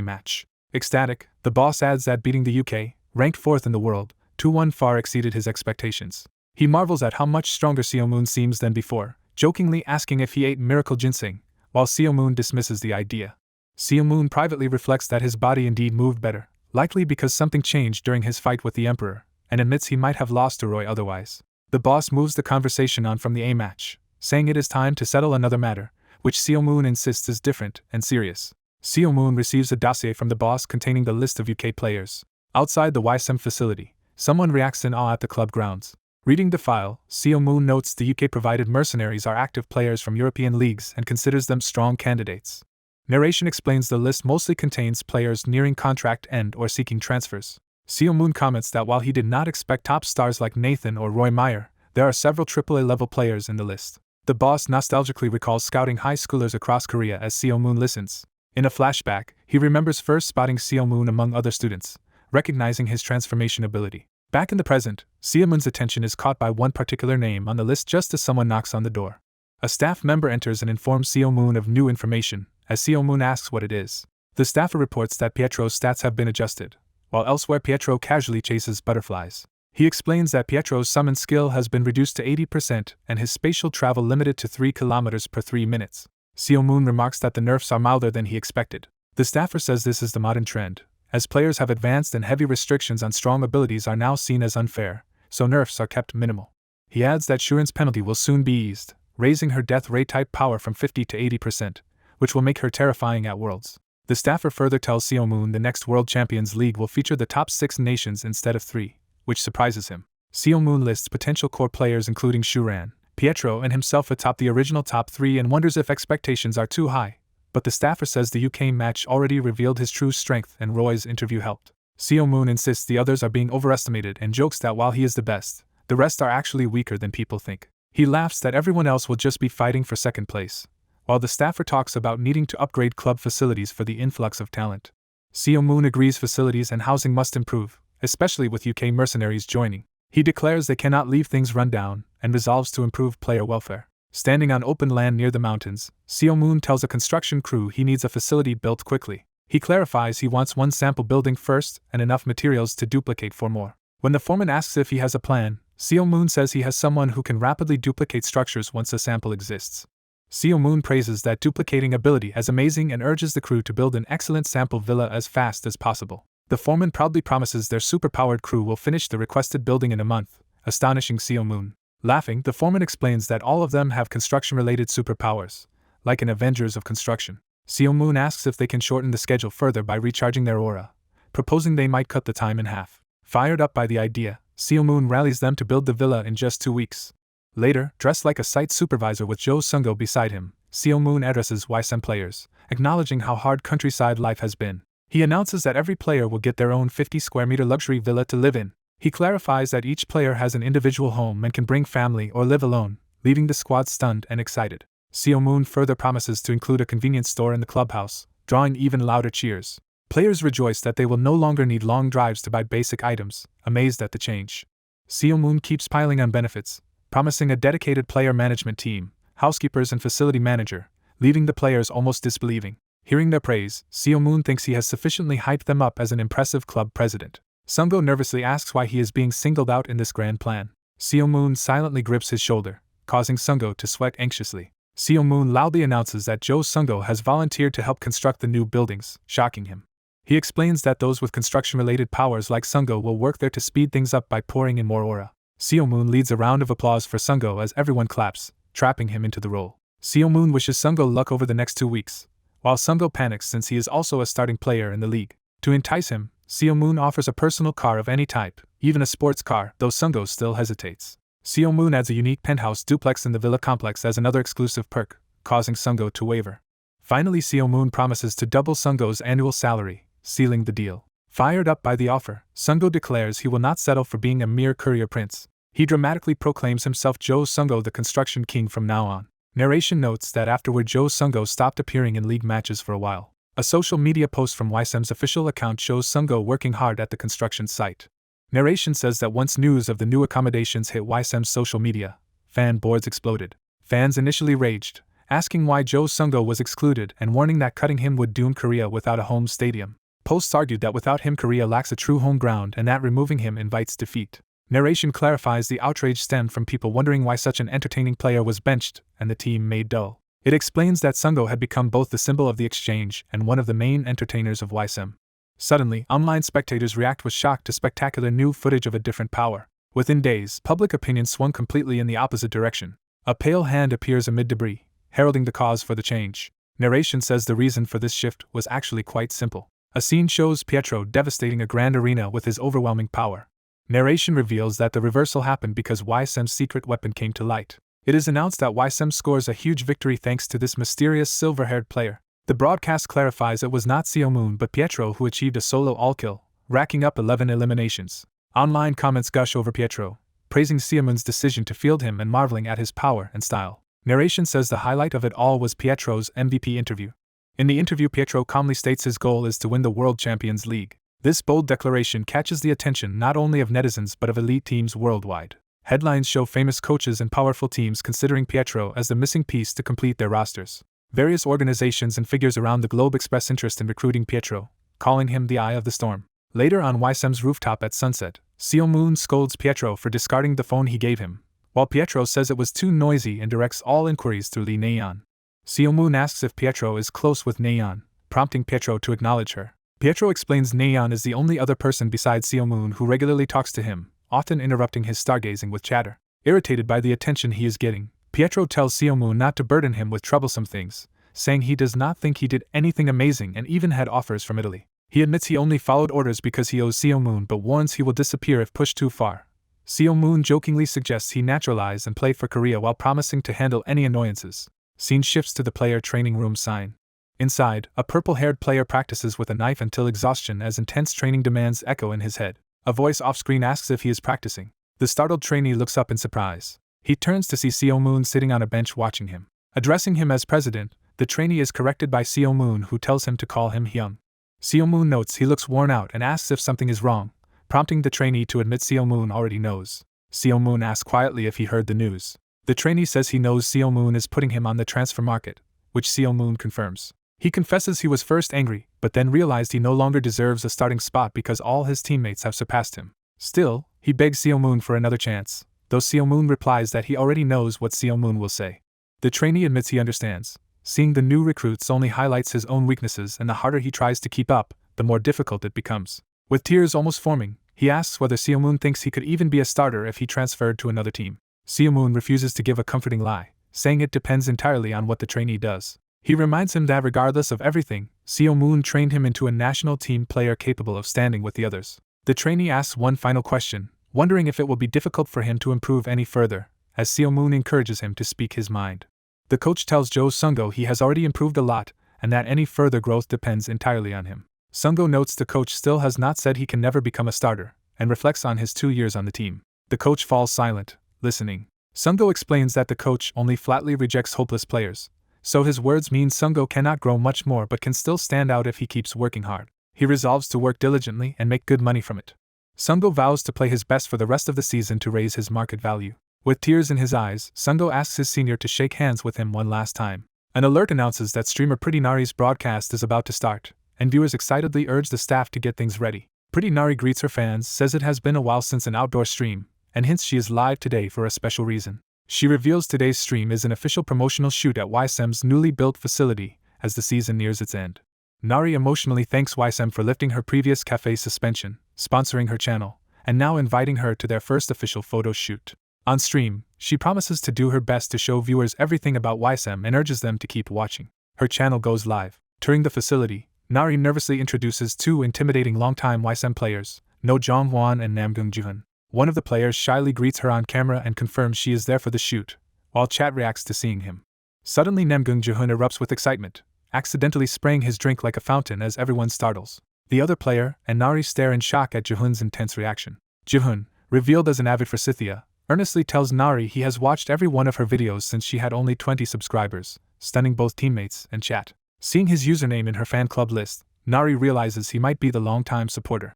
match. Ecstatic, the boss adds that beating the UK, ranked 4th in the world, 2-1 far exceeded his expectations. He marvels at how much stronger Seo Moon seems than before, jokingly asking if he ate miracle ginseng, while Seo Moon dismisses the idea. Seo Moon privately reflects that his body indeed moved better, likely because something changed during his fight with the Emperor, and admits he might have lost to Roy otherwise. The boss moves the conversation on from the A match, saying it is time to settle another matter, which Seo Moon insists is different and serious. Seo Moon receives a dossier from the boss containing the list of UK players. Outside the Weissim facility, someone reacts in awe at the club grounds. Reading the file, Seo Moon notes the UK-provided mercenaries are active players from European leagues and considers them strong candidates. Narration explains the list mostly contains players nearing contract end or seeking transfers. Seo Moon comments that while he did not expect top stars like Nathan or Roy Meyer, there are several AAA-level players in the list. The boss nostalgically recalls scouting high schoolers across Korea as Seo Moon listens. In a flashback, he remembers first spotting Seo Moon among other students, recognizing his transformation ability. Back in the present, Seo Moon's attention is caught by one particular name on the list just as someone knocks on the door. A staff member enters and informs Seo Moon of new information, as Seo Moon asks what it is. The staffer reports that Pietro's stats have been adjusted, while elsewhere Pietro casually chases butterflies. He explains that Pietro's summon skill has been reduced to 80% and his spatial travel limited to 3 km per 3 minutes. Seo Moon remarks that the nerfs are milder than he expected. The staffer says this is the modern trend, as players have advanced and heavy restrictions on strong abilities are now seen as unfair, so nerfs are kept minimal. He adds that Shuran's penalty will soon be eased, raising her death ray type power from 50 to 80%, which will make her terrifying at Worlds. The staffer further tells Seo Moon the next World Champions League will feature the top 6 nations instead of 3, which surprises him. Seo Moon lists potential core players including Shuran, Pietro and himself atop the original top 3 and wonders if expectations are too high, but the staffer says the UK match already revealed his true strength and Roy's interview helped. Seo Moon insists the others are being overestimated and jokes that while he is the best, the rest are actually weaker than people think. He laughs that everyone else will just be fighting for second place, while the staffer talks about needing to upgrade club facilities for the influx of talent. Seo Moon agrees facilities and housing must improve, especially with UK mercenaries joining. He declares they cannot leave things run down, and resolves to improve player welfare. Standing on open land near the mountains, Seo Moon tells a construction crew he needs a facility built quickly. He clarifies he wants one sample building first and enough materials to duplicate 4 more. When the foreman asks if he has a plan, Seo Moon says he has someone who can rapidly duplicate structures once a sample exists. Seo Moon praises that duplicating ability as amazing and urges the crew to build an excellent sample villa as fast as possible. The foreman proudly promises their superpowered crew will finish the requested building in a month, astonishing Seo Moon. Laughing, the foreman explains that all of them have construction-related superpowers, like an Avengers of construction. Seo Moon asks if they can shorten the schedule further by recharging their aura, proposing they might cut the time in half. Fired up by the idea, Seo Moon rallies them to build the villa in just 2 weeks. Later, dressed like a site supervisor with Jo Sungo beside him, Seo Moon addresses Weissim players, acknowledging how hard countryside life has been. He announces that every player will get their own 50-square-meter luxury villa to live in. He clarifies that each player has an individual home and can bring family or live alone, leaving the squad stunned and excited. Seo Moon further promises to include a convenience store in the clubhouse, drawing even louder cheers. Players rejoice that they will no longer need long drives to buy basic items, amazed at the change. Seo Moon keeps piling on benefits, promising a dedicated player management team, housekeepers and facility manager, leaving the players almost disbelieving. Hearing their praise, Seo Moon thinks he has sufficiently hyped them up as an impressive club president. Sungo nervously asks why he is being singled out in this grand plan. Seo Moon silently grips his shoulder, causing Sungo to sweat anxiously. Seo Moon loudly announces that Jo Sungo has volunteered to help construct the new buildings, shocking him. He explains that those with construction-related powers like Sungo will work there to speed things up by pouring in more aura. Seo Moon leads a round of applause for Sungo as everyone claps, trapping him into the role. Seo Moon wishes Sungo luck over the next 2 weeks, while Sungo panics since he is also a starting player in the league. To entice him, Seo Moon offers a personal car of any type, even a sports car, though Sungo still hesitates. Seo Moon adds a unique penthouse duplex in the villa complex as another exclusive perk, causing Sungo to waver. Finally, Seo Moon promises to double Sungo's annual salary, sealing the deal. Fired up by the offer, Sungo declares he will not settle for being a mere courier prince. He dramatically proclaims himself Jo Sungo the construction king from now on. Narration notes that afterward Jo Sungo stopped appearing in league matches for a while. A social media post from Weissim's official account shows Sungo working hard at the construction site. Narration says that once news of the new accommodations hit Weissim's social media, fan boards exploded. Fans initially raged, asking why Jo Sung-go was excluded and warning that cutting him would doom Korea without a home stadium. Posts argued that without him Korea lacks a true home ground and that removing him invites defeat. Narration clarifies the outrage stemmed from people wondering why such an entertaining player was benched and the team made dull. It explains that Sung-go had become both the symbol of the exchange and one of the main entertainers of Weissim. Suddenly, online spectators react with shock to spectacular new footage of a different power. Within days, public opinion swung completely in the opposite direction. A pale hand appears amid debris, heralding the cause for the change. Narration says the reason for this shift was actually quite simple. A scene shows Pietro devastating a grand arena with his overwhelming power. Narration reveals that the reversal happened because Weissim's secret weapon came to light. It is announced that Weissim scores a huge victory thanks to this mysterious silver-haired player. The broadcast clarifies it was not Seo-moon but Pietro who achieved a solo all-kill, racking up 11 eliminations. Online comments gush over Pietro, praising Seo-moon's decision to field him and marveling at his power and style. Narration says the highlight of it all was Pietro's MVP interview. In the interview, Pietro calmly states his goal is to win the World Champions League. This bold declaration catches the attention not only of netizens but of elite teams worldwide. Headlines show famous coaches and powerful teams considering Pietro as the missing piece to complete their rosters. Various organizations and figures around the globe express interest in recruiting Pietro, calling him the Eye of the Storm. Later on Weisim's rooftop at sunset, Seo-moon scolds Pietro for discarding the phone he gave him, while Pietro says it was too noisy and directs all inquiries through Lee Nayeon. Seo-moon asks if Pietro is close with Nayeon, prompting Pietro to acknowledge her. Pietro explains Nayeon is the only other person besides Seo-moon who regularly talks to him, often interrupting his stargazing with chatter. Irritated by the attention he is getting, Pietro tells Seo-moon not to burden him with troublesome things, saying he does not think he did anything amazing and even had offers from Italy. He admits he only followed orders because he owes Seo-moon but warns he will disappear if pushed too far. Seo-moon jokingly suggests he naturalize and play for Korea while promising to handle any annoyances. Scene shifts to the player training room sign. Inside, a purple-haired player practices with a knife until exhaustion as intense training demands echo in his head. A voice off-screen asks if he is practicing. The startled trainee looks up in surprise. He turns to see Seo-moon sitting on a bench watching him. Addressing him as president, the trainee is corrected by Seo-moon who tells him to call him Hyung. Seo-moon notes he looks worn out and asks if something is wrong, prompting the trainee to admit Seo-moon already knows. Seo-moon asks quietly if he heard the news. The trainee says he knows Seo-moon is putting him on the transfer market, which Seo-moon confirms. He confesses he was first angry, but then realized he no longer deserves a starting spot because all his teammates have surpassed him. Still, he begs Seo-moon for another chance, though Seo-moon replies that he already knows what Seo-moon will say. The trainee admits he understands. Seeing the new recruits only highlights his own weaknesses, and the harder he tries to keep up, the more difficult it becomes. With tears almost forming, he asks whether Seo-moon thinks he could even be a starter if he transferred to another team. Seo-moon refuses to give a comforting lie, saying it depends entirely on what the trainee does. He reminds him that regardless of everything, Seo-moon trained him into a national team player capable of standing with the others. The trainee asks one final question, wondering if it will be difficult for him to improve any further, as Seo-moon encourages him to speak his mind. The coach tells Jo Sung-go he has already improved a lot, and that any further growth depends entirely on him. Sung-go notes the coach still has not said he can never become a starter, and reflects on his 2 years on the team. The coach falls silent, listening. Sung-go explains that the coach only flatly rejects hopeless players, so his words mean Sung-go cannot grow much more but can still stand out if he keeps working hard. He resolves to work diligently and make good money from it. Sung-go vows to play his best for the rest of the season to raise his market value. With tears in his eyes, Sung-go asks his senior to shake hands with him one last time. An alert announces that streamer Pretty Nari's broadcast is about to start, and viewers excitedly urge the staff to get things ready. Pretty Nari greets her fans, says it has been a while since an outdoor stream, and hints she is live today for a special reason. She reveals today's stream is an official promotional shoot at Weissim's newly built facility as the season nears its end. Nari emotionally thanks Weissim for lifting her previous cafe suspension, sponsoring her channel, and now inviting her to their first official photo shoot. On stream, she promises to do her best to show viewers everything about Weissim and urges them to keep watching. Her channel goes live. Touring the facility, Nari nervously introduces 2 intimidating longtime Weissim players, No Jong-hwan and Nam Gung-juhan. One of the players shyly greets her on camera and confirms she is there for the shoot, while chat reacts to seeing him. Suddenly Nam Gung-juhan erupts with excitement, accidentally spraying his drink like a fountain as everyone startles. The other player and Nari stare in shock at Jaehoon's intense reaction. Jaehoon, revealed as an avid Forsythia, earnestly tells Nari he has watched every one of her videos since she had only 20 subscribers, stunning both teammates and chat. Seeing his username in her fan club list, Nari realizes he might be the long-time supporter.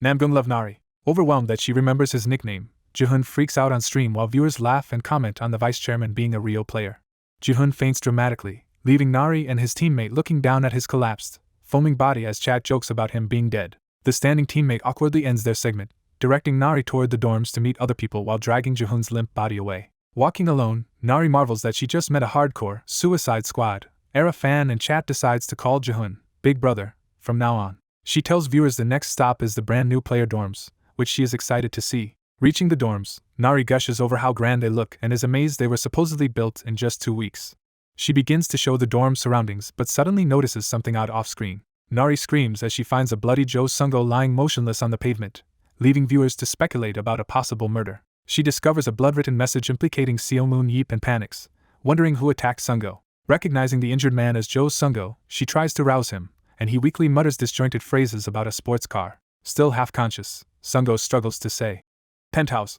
Namgung loves Nari. Overwhelmed that she remembers his nickname, Jiho freaks out on stream while viewers laugh and comment on the vice chairman being a real player. Jiho faints dramatically, leaving Nari and his teammate looking down at his collapsed, foaming body as chat jokes about him being dead. The standing teammate awkwardly ends their segment, directing Nari toward the dorms to meet other people while dragging Jiho's limp body away. Walking alone, Nari marvels that she just met a hardcore Suicide Squad era fan, and chat decides to call Jiho Big Brother from now on. She tells viewers the next stop is the brand new player dorms, which she is excited to see. Reaching the dorms, Nari gushes over how grand they look and is amazed they were supposedly built in just 2 weeks. She begins to show the dorm surroundings but suddenly notices something odd off-screen. Nari screams as she finds a bloody Jo Sung-go lying motionless on the pavement, leaving viewers to speculate about a possible murder. She discovers a blood-written message implicating Seo Moon Yeep and panics, wondering who attacked Sung-go. Recognizing the injured man as Jo Sung-go, she tries to rouse him, and he weakly mutters disjointed phrases about a sports car. Still half-conscious, Sung-go struggles to say, "Penthouse,"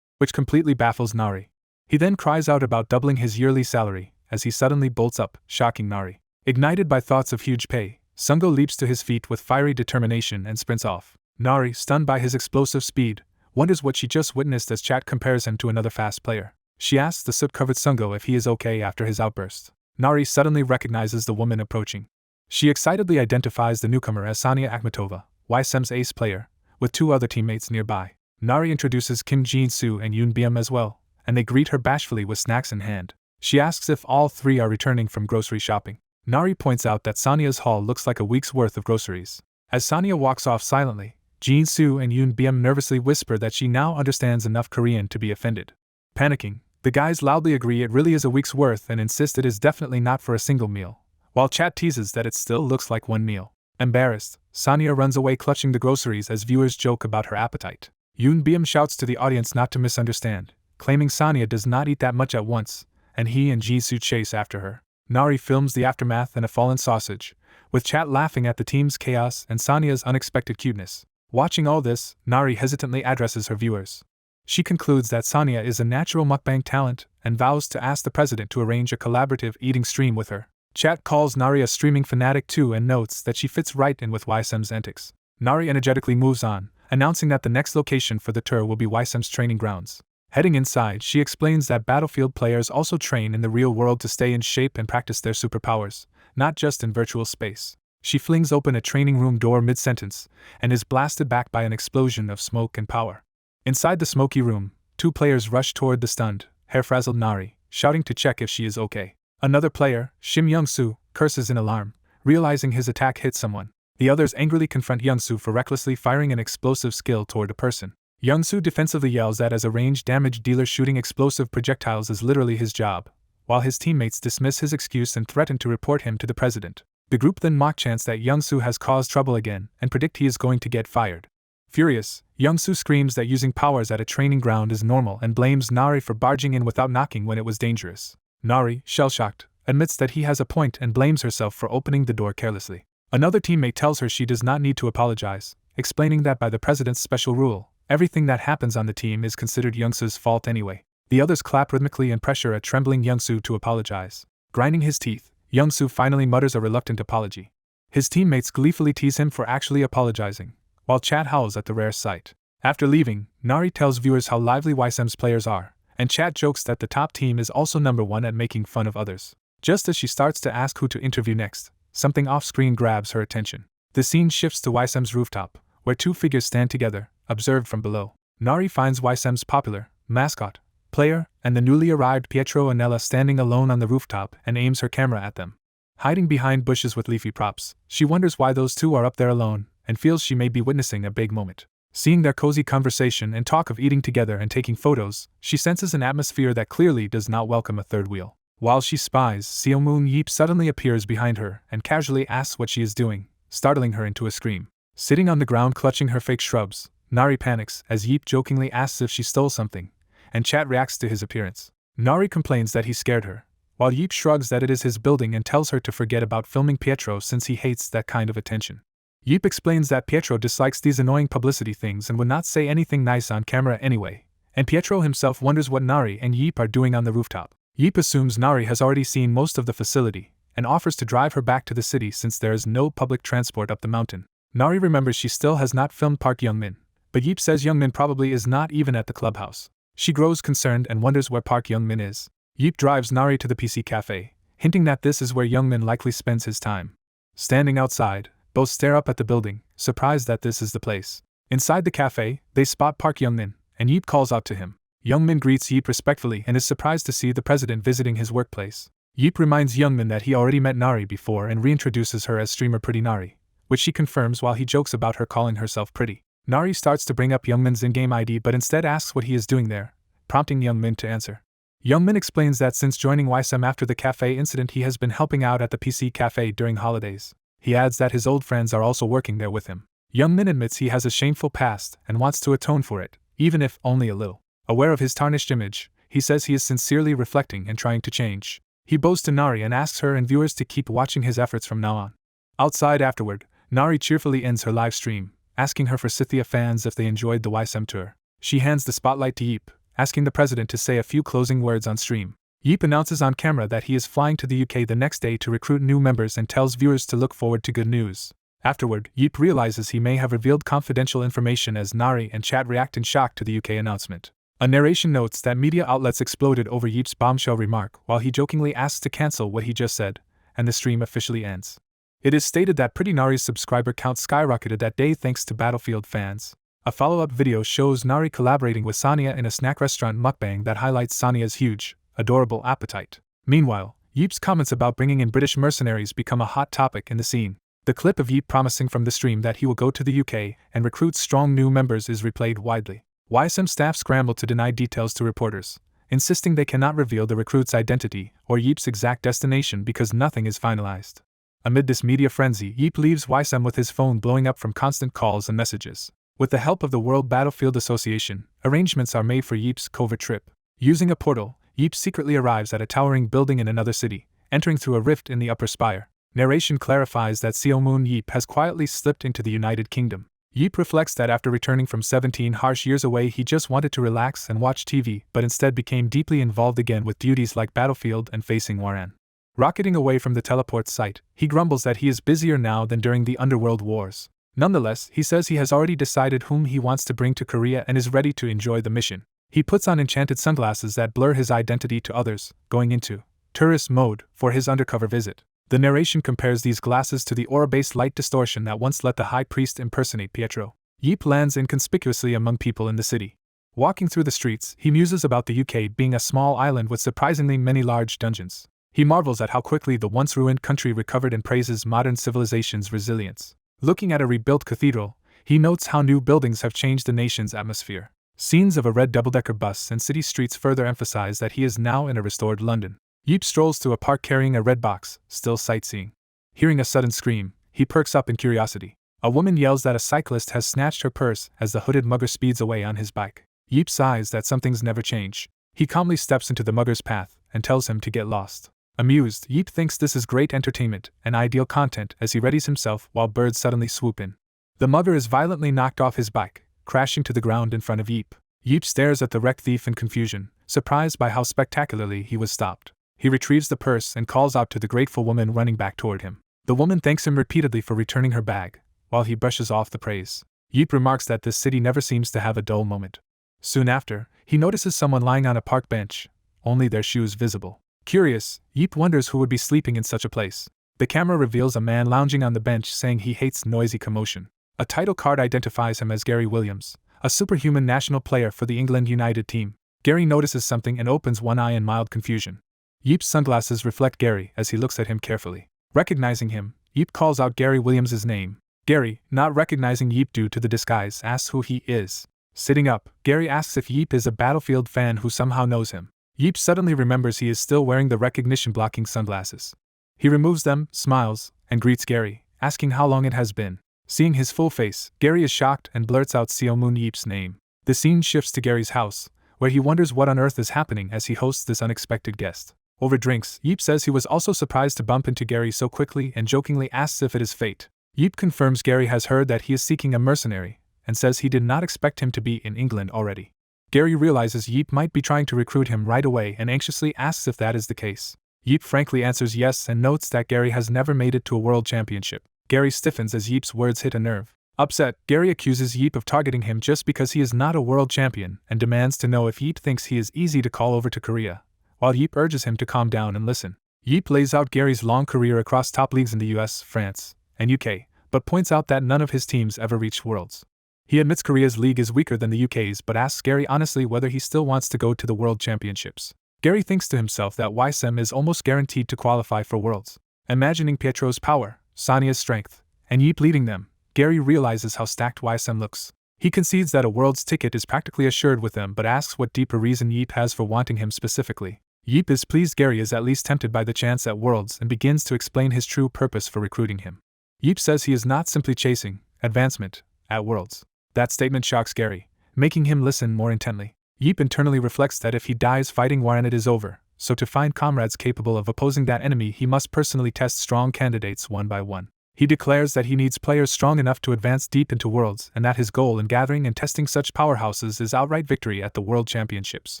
which completely baffles Nari. He then cries out about doubling his yearly salary, as he suddenly bolts up, shocking Nari. Ignited by thoughts of huge pay, Sung-go leaps to his feet with fiery determination and sprints off. Nari, stunned by his explosive speed, wonders what she just witnessed as chat compares him to another fast player. She asks the soot-covered Sung-go if he is okay after his outburst. Nari suddenly recognizes the woman approaching. She excitedly identifies the newcomer as Sonia Akhmatova, Weissim's ace player, with 2 other teammates nearby. Nari introduces Kim Jin-soo and Yoon Byum as well, and they greet her bashfully with snacks in hand. She asks if all 3 are returning from grocery shopping. Nari points out that Sonia's haul looks like a week's worth of groceries. As Sonia walks off silently, Jin-soo and Yoon Byum nervously whisper that she now understands enough Korean to be offended. Panicking, the guys loudly agree it really is a week's worth and insist it is definitely not for a single meal, while chat teases that it still looks like 1 meal. Embarrassed, Sonia runs away clutching the groceries as viewers joke about her appetite. Yoon Byum shouts to the audience not to misunderstand, claiming Sonia does not eat that much at once, and he and Jisoo chase after her. Nari films the aftermath and a fallen sausage, with chat laughing at the team's chaos and Sonia's unexpected cuteness. Watching all this, Nari hesitantly addresses her viewers. She concludes that Sonia is a natural mukbang talent and vows to ask the president to arrange a collaborative eating stream with her. Chat calls Nari a streaming fanatic too and notes that she fits right in with Weissim's antics. Nari energetically moves on, announcing that the next location for the tour will be Weissim's training grounds. Heading inside, she explains that Battlefield players also train in the real world to stay in shape and practice their superpowers, not just in virtual space. She flings open a training room door mid-sentence, and is blasted back by an explosion of smoke and power. Inside the smoky room, 2 players rush toward the stunned, hair-frazzled Nari, shouting to check if she is okay. Another player, Shim Young-soo, curses in alarm, realizing his attack hit someone. The others angrily confront Young-soo for recklessly firing an explosive skill toward a person. Young-soo defensively yells that as a range damage dealer shooting explosive projectiles is literally his job, while his teammates dismiss his excuse and threaten to report him to the president. The group then mock chants that Young-soo has caused trouble again and predict he is going to get fired. Furious, Young-soo screams that using powers at a training ground is normal and blames Nari for barging in without knocking when it was dangerous. Nari, shell-shocked, admits that he has a point and blames herself for opening the door carelessly. Another teammate tells her she does not need to apologize, explaining that by the president's special rule, everything that happens on the team is considered Young-soo's fault anyway. The others clap rhythmically and pressure a trembling Young-soo to apologize. Grinding his teeth, Young-soo finally mutters a reluctant apology. His teammates gleefully tease him for actually apologizing, while chat howls at the rare sight. After leaving, Nari tells viewers how lively Weissim's players are, and chat jokes that the top team is also number 1 at making fun of others. Just as she starts to ask who to interview next, something off-screen grabs her attention. The scene shifts to Weissim's rooftop, where 2 figures stand together, observed from below. Nari finds Weissim's popular mascot player and the newly arrived Pietro and Ella standing alone on the rooftop and aims her camera at them. Hiding behind bushes with leafy props, she wonders why those 2 are up there alone and feels she may be witnessing a big moment. Seeing their cozy conversation and talk of eating together and taking photos, she senses an atmosphere that clearly does not welcome a third wheel. While she spies, Seo Moon Yeep suddenly appears behind her and casually asks what she is doing, startling her into a scream. Sitting on the ground clutching her fake shrubs, Nari panics as Yeep jokingly asks if she stole something, and chat reacts to his appearance. Nari complains that he scared her, while Yeep shrugs that it is his building and tells her to forget about filming Pietro since he hates that kind of attention. Yeep explains that Pietro dislikes these annoying publicity things and would not say anything nice on camera anyway, and Pietro himself wonders what Nari and Yeep are doing on the rooftop. Yeep assumes Nari has already seen most of the facility, and offers to drive her back to the city since there is no public transport up the mountain. Nari remembers she still has not filmed Park Young-min, but Yeep says Youngmin probably is not even at the clubhouse. She grows concerned and wonders where Park Youngmin is. Yeep drives Nari to the PC cafe, hinting that this is where Youngmin likely spends his time. Standing outside, both stare up at the building, surprised that this is the place. Inside the cafe, they spot Park Youngmin, and Yeep calls out to him. Youngmin greets Yeep respectfully and is surprised to see the president visiting his workplace. Yeep reminds Youngmin that he already met Nari before and reintroduces her as streamer Pretty Nari, which she confirms while he jokes about her calling herself pretty. Nari starts to bring up Youngmin's in-game ID but instead asks what he is doing there, prompting Youngmin to answer. Youngmin explains that since joining Weissim after the cafe incident he has been helping out at the PC cafe during holidays. He adds that his old friends are also working there with him. Youngmin admits he has a shameful past and wants to atone for it, even if only a little. Aware of his tarnished image, he says he is sincerely reflecting and trying to change. He bows to Nari and asks her and viewers to keep watching his efforts from now on. Outside afterward, Nari cheerfully ends her live stream, asking her Forsythia fans if they enjoyed the Weissim tour. She hands the spotlight to Yeep, asking the president to say a few closing words on stream. Yeep announces on camera that he is flying to the UK the next day to recruit new members and tells viewers to look forward to good news. Afterward, Yeep realizes he may have revealed confidential information as Nari and chat react in shock to the UK announcement. A narration notes that media outlets exploded over Yeep's bombshell remark while he jokingly asks to cancel what he just said, and the stream officially ends. It is stated that Pretty Nari's subscriber count skyrocketed that day thanks to Battlefield fans. A follow-up video shows Nari collaborating with Sanya in a snack restaurant mukbang that highlights Sanya's huge, adorable appetite. Meanwhile, Yeep's comments about bringing in British mercenaries become a hot topic in the scene. The clip of Yeep promising from the stream that he will go to the UK and recruit strong new members is replayed widely. Weissim staff scramble to deny details to reporters, insisting they cannot reveal the recruit's identity or Yeep's exact destination because nothing is finalized. Amid this media frenzy, Yeep leaves Weissim with his phone blowing up from constant calls and messages. With the help of the World Battlefield Association, arrangements are made for Yeep's covert trip. Using a portal, Yeep secretly arrives at a towering building in another city, entering through a rift in the upper spire. Narration clarifies that Seomun Yeep has quietly slipped into the United Kingdom. Yeep reflects that after returning from 17 harsh years away he just wanted to relax and watch TV but instead became deeply involved again with duties like Battlefield and facing Waran. Rocketing away from the teleport site, he grumbles that he is busier now than during the Underworld Wars. Nonetheless, he says he has already decided whom he wants to bring to Korea and is ready to enjoy the mission. He puts on enchanted sunglasses that blur his identity to others, going into tourist mode for his undercover visit. The narration compares these glasses to the aura-based light distortion that once let the high priest impersonate Pietro. Yeep lands inconspicuously among people in the city. Walking through the streets, he muses about the UK being a small island with surprisingly many large dungeons. He marvels at how quickly the once ruined country recovered and praises modern civilization's resilience. Looking at a rebuilt cathedral, he notes how new buildings have changed the nation's atmosphere. Scenes of a red double-decker bus and city streets further emphasize that he is now in a restored London. Yeep strolls to a park carrying a red box, still sightseeing. Hearing a sudden scream, he perks up in curiosity. A woman yells that a cyclist has snatched her purse as the hooded mugger speeds away on his bike. Yeep sighs that some things never change. He calmly steps into the mugger's path and tells him to get lost. Amused, Yeep thinks this is great entertainment and ideal content as he readies himself while birds suddenly swoop in. The mugger is violently knocked off his bike, crashing to the ground in front of Yeep. Yeep stares at the wrecked thief in confusion, surprised by how spectacularly he was stopped. He retrieves the purse and calls out to the grateful woman running back toward him. The woman thanks him repeatedly for returning her bag, while he brushes off the praise. Yeep remarks that this city never seems to have a dull moment. Soon after, he notices someone lying on a park bench, only their shoes visible. Curious, Yeep wonders who would be sleeping in such a place. The camera reveals a man lounging on the bench saying he hates noisy commotion. A title card identifies him as Gary Williams, a superhuman national player for the England United team. Gary notices something and opens one eye in mild confusion. Yeep's sunglasses reflect Gary as he looks at him carefully. Recognizing him, Yeep calls out Gary Williams' name. Gary, not recognizing Yeep due to the disguise, asks who he is. Sitting up, Gary asks if Yeep is a Battlefield fan who somehow knows him. Yeep suddenly remembers he is still wearing the recognition-blocking sunglasses. He removes them, smiles, and greets Gary, asking how long it has been. Seeing his full face, Gary is shocked and blurts out Seomun Yeep's name. The scene shifts to Gary's house, where he wonders what on earth is happening as he hosts this unexpected guest. Over drinks, Yeep says he was also surprised to bump into Gary so quickly and jokingly asks if it is fate. Yeep confirms Gary has heard that he is seeking a mercenary, and says he did not expect him to be in England already. Gary realizes Yeep might be trying to recruit him right away and anxiously asks if that is the case. Yeep frankly answers yes and notes that Gary has never made it to a world championship. Gary stiffens as Yeep's words hit a nerve. Upset, Gary accuses Yeep of targeting him just because he is not a world champion and demands to know if Yeep thinks he is easy to call over to Korea, while Yeep urges him to calm down and listen. Yeep lays out Gary's long career across top leagues in the US, France, and UK, but points out that none of his teams ever reached Worlds. He admits Korea's league is weaker than the UK's but asks Gary honestly whether he still wants to go to the World Championships. Gary thinks to himself that Weissim is almost guaranteed to qualify for Worlds. Imagining Pietro's power, Sonia's strength, and Yeep leading them, Gary realizes how stacked Weissim looks. He concedes that a Worlds ticket is practically assured with them but asks what deeper reason Yeep has for wanting him specifically. Yeep is pleased Gary is at least tempted by the chance at Worlds and begins to explain his true purpose for recruiting him. Yeep says he is not simply chasing advancement at Worlds. That statement shocks Gary, making him listen more intently. Yeep internally reflects that if he dies fighting war and it is over, so to find comrades capable of opposing that enemy he must personally test strong candidates one by one. He declares that he needs players strong enough to advance deep into Worlds and that his goal in gathering and testing such powerhouses is outright victory at the World Championships.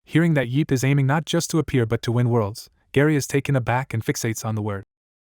Hearing that Yeep is aiming not just to appear but to win Worlds, Gary is taken aback and fixates on the word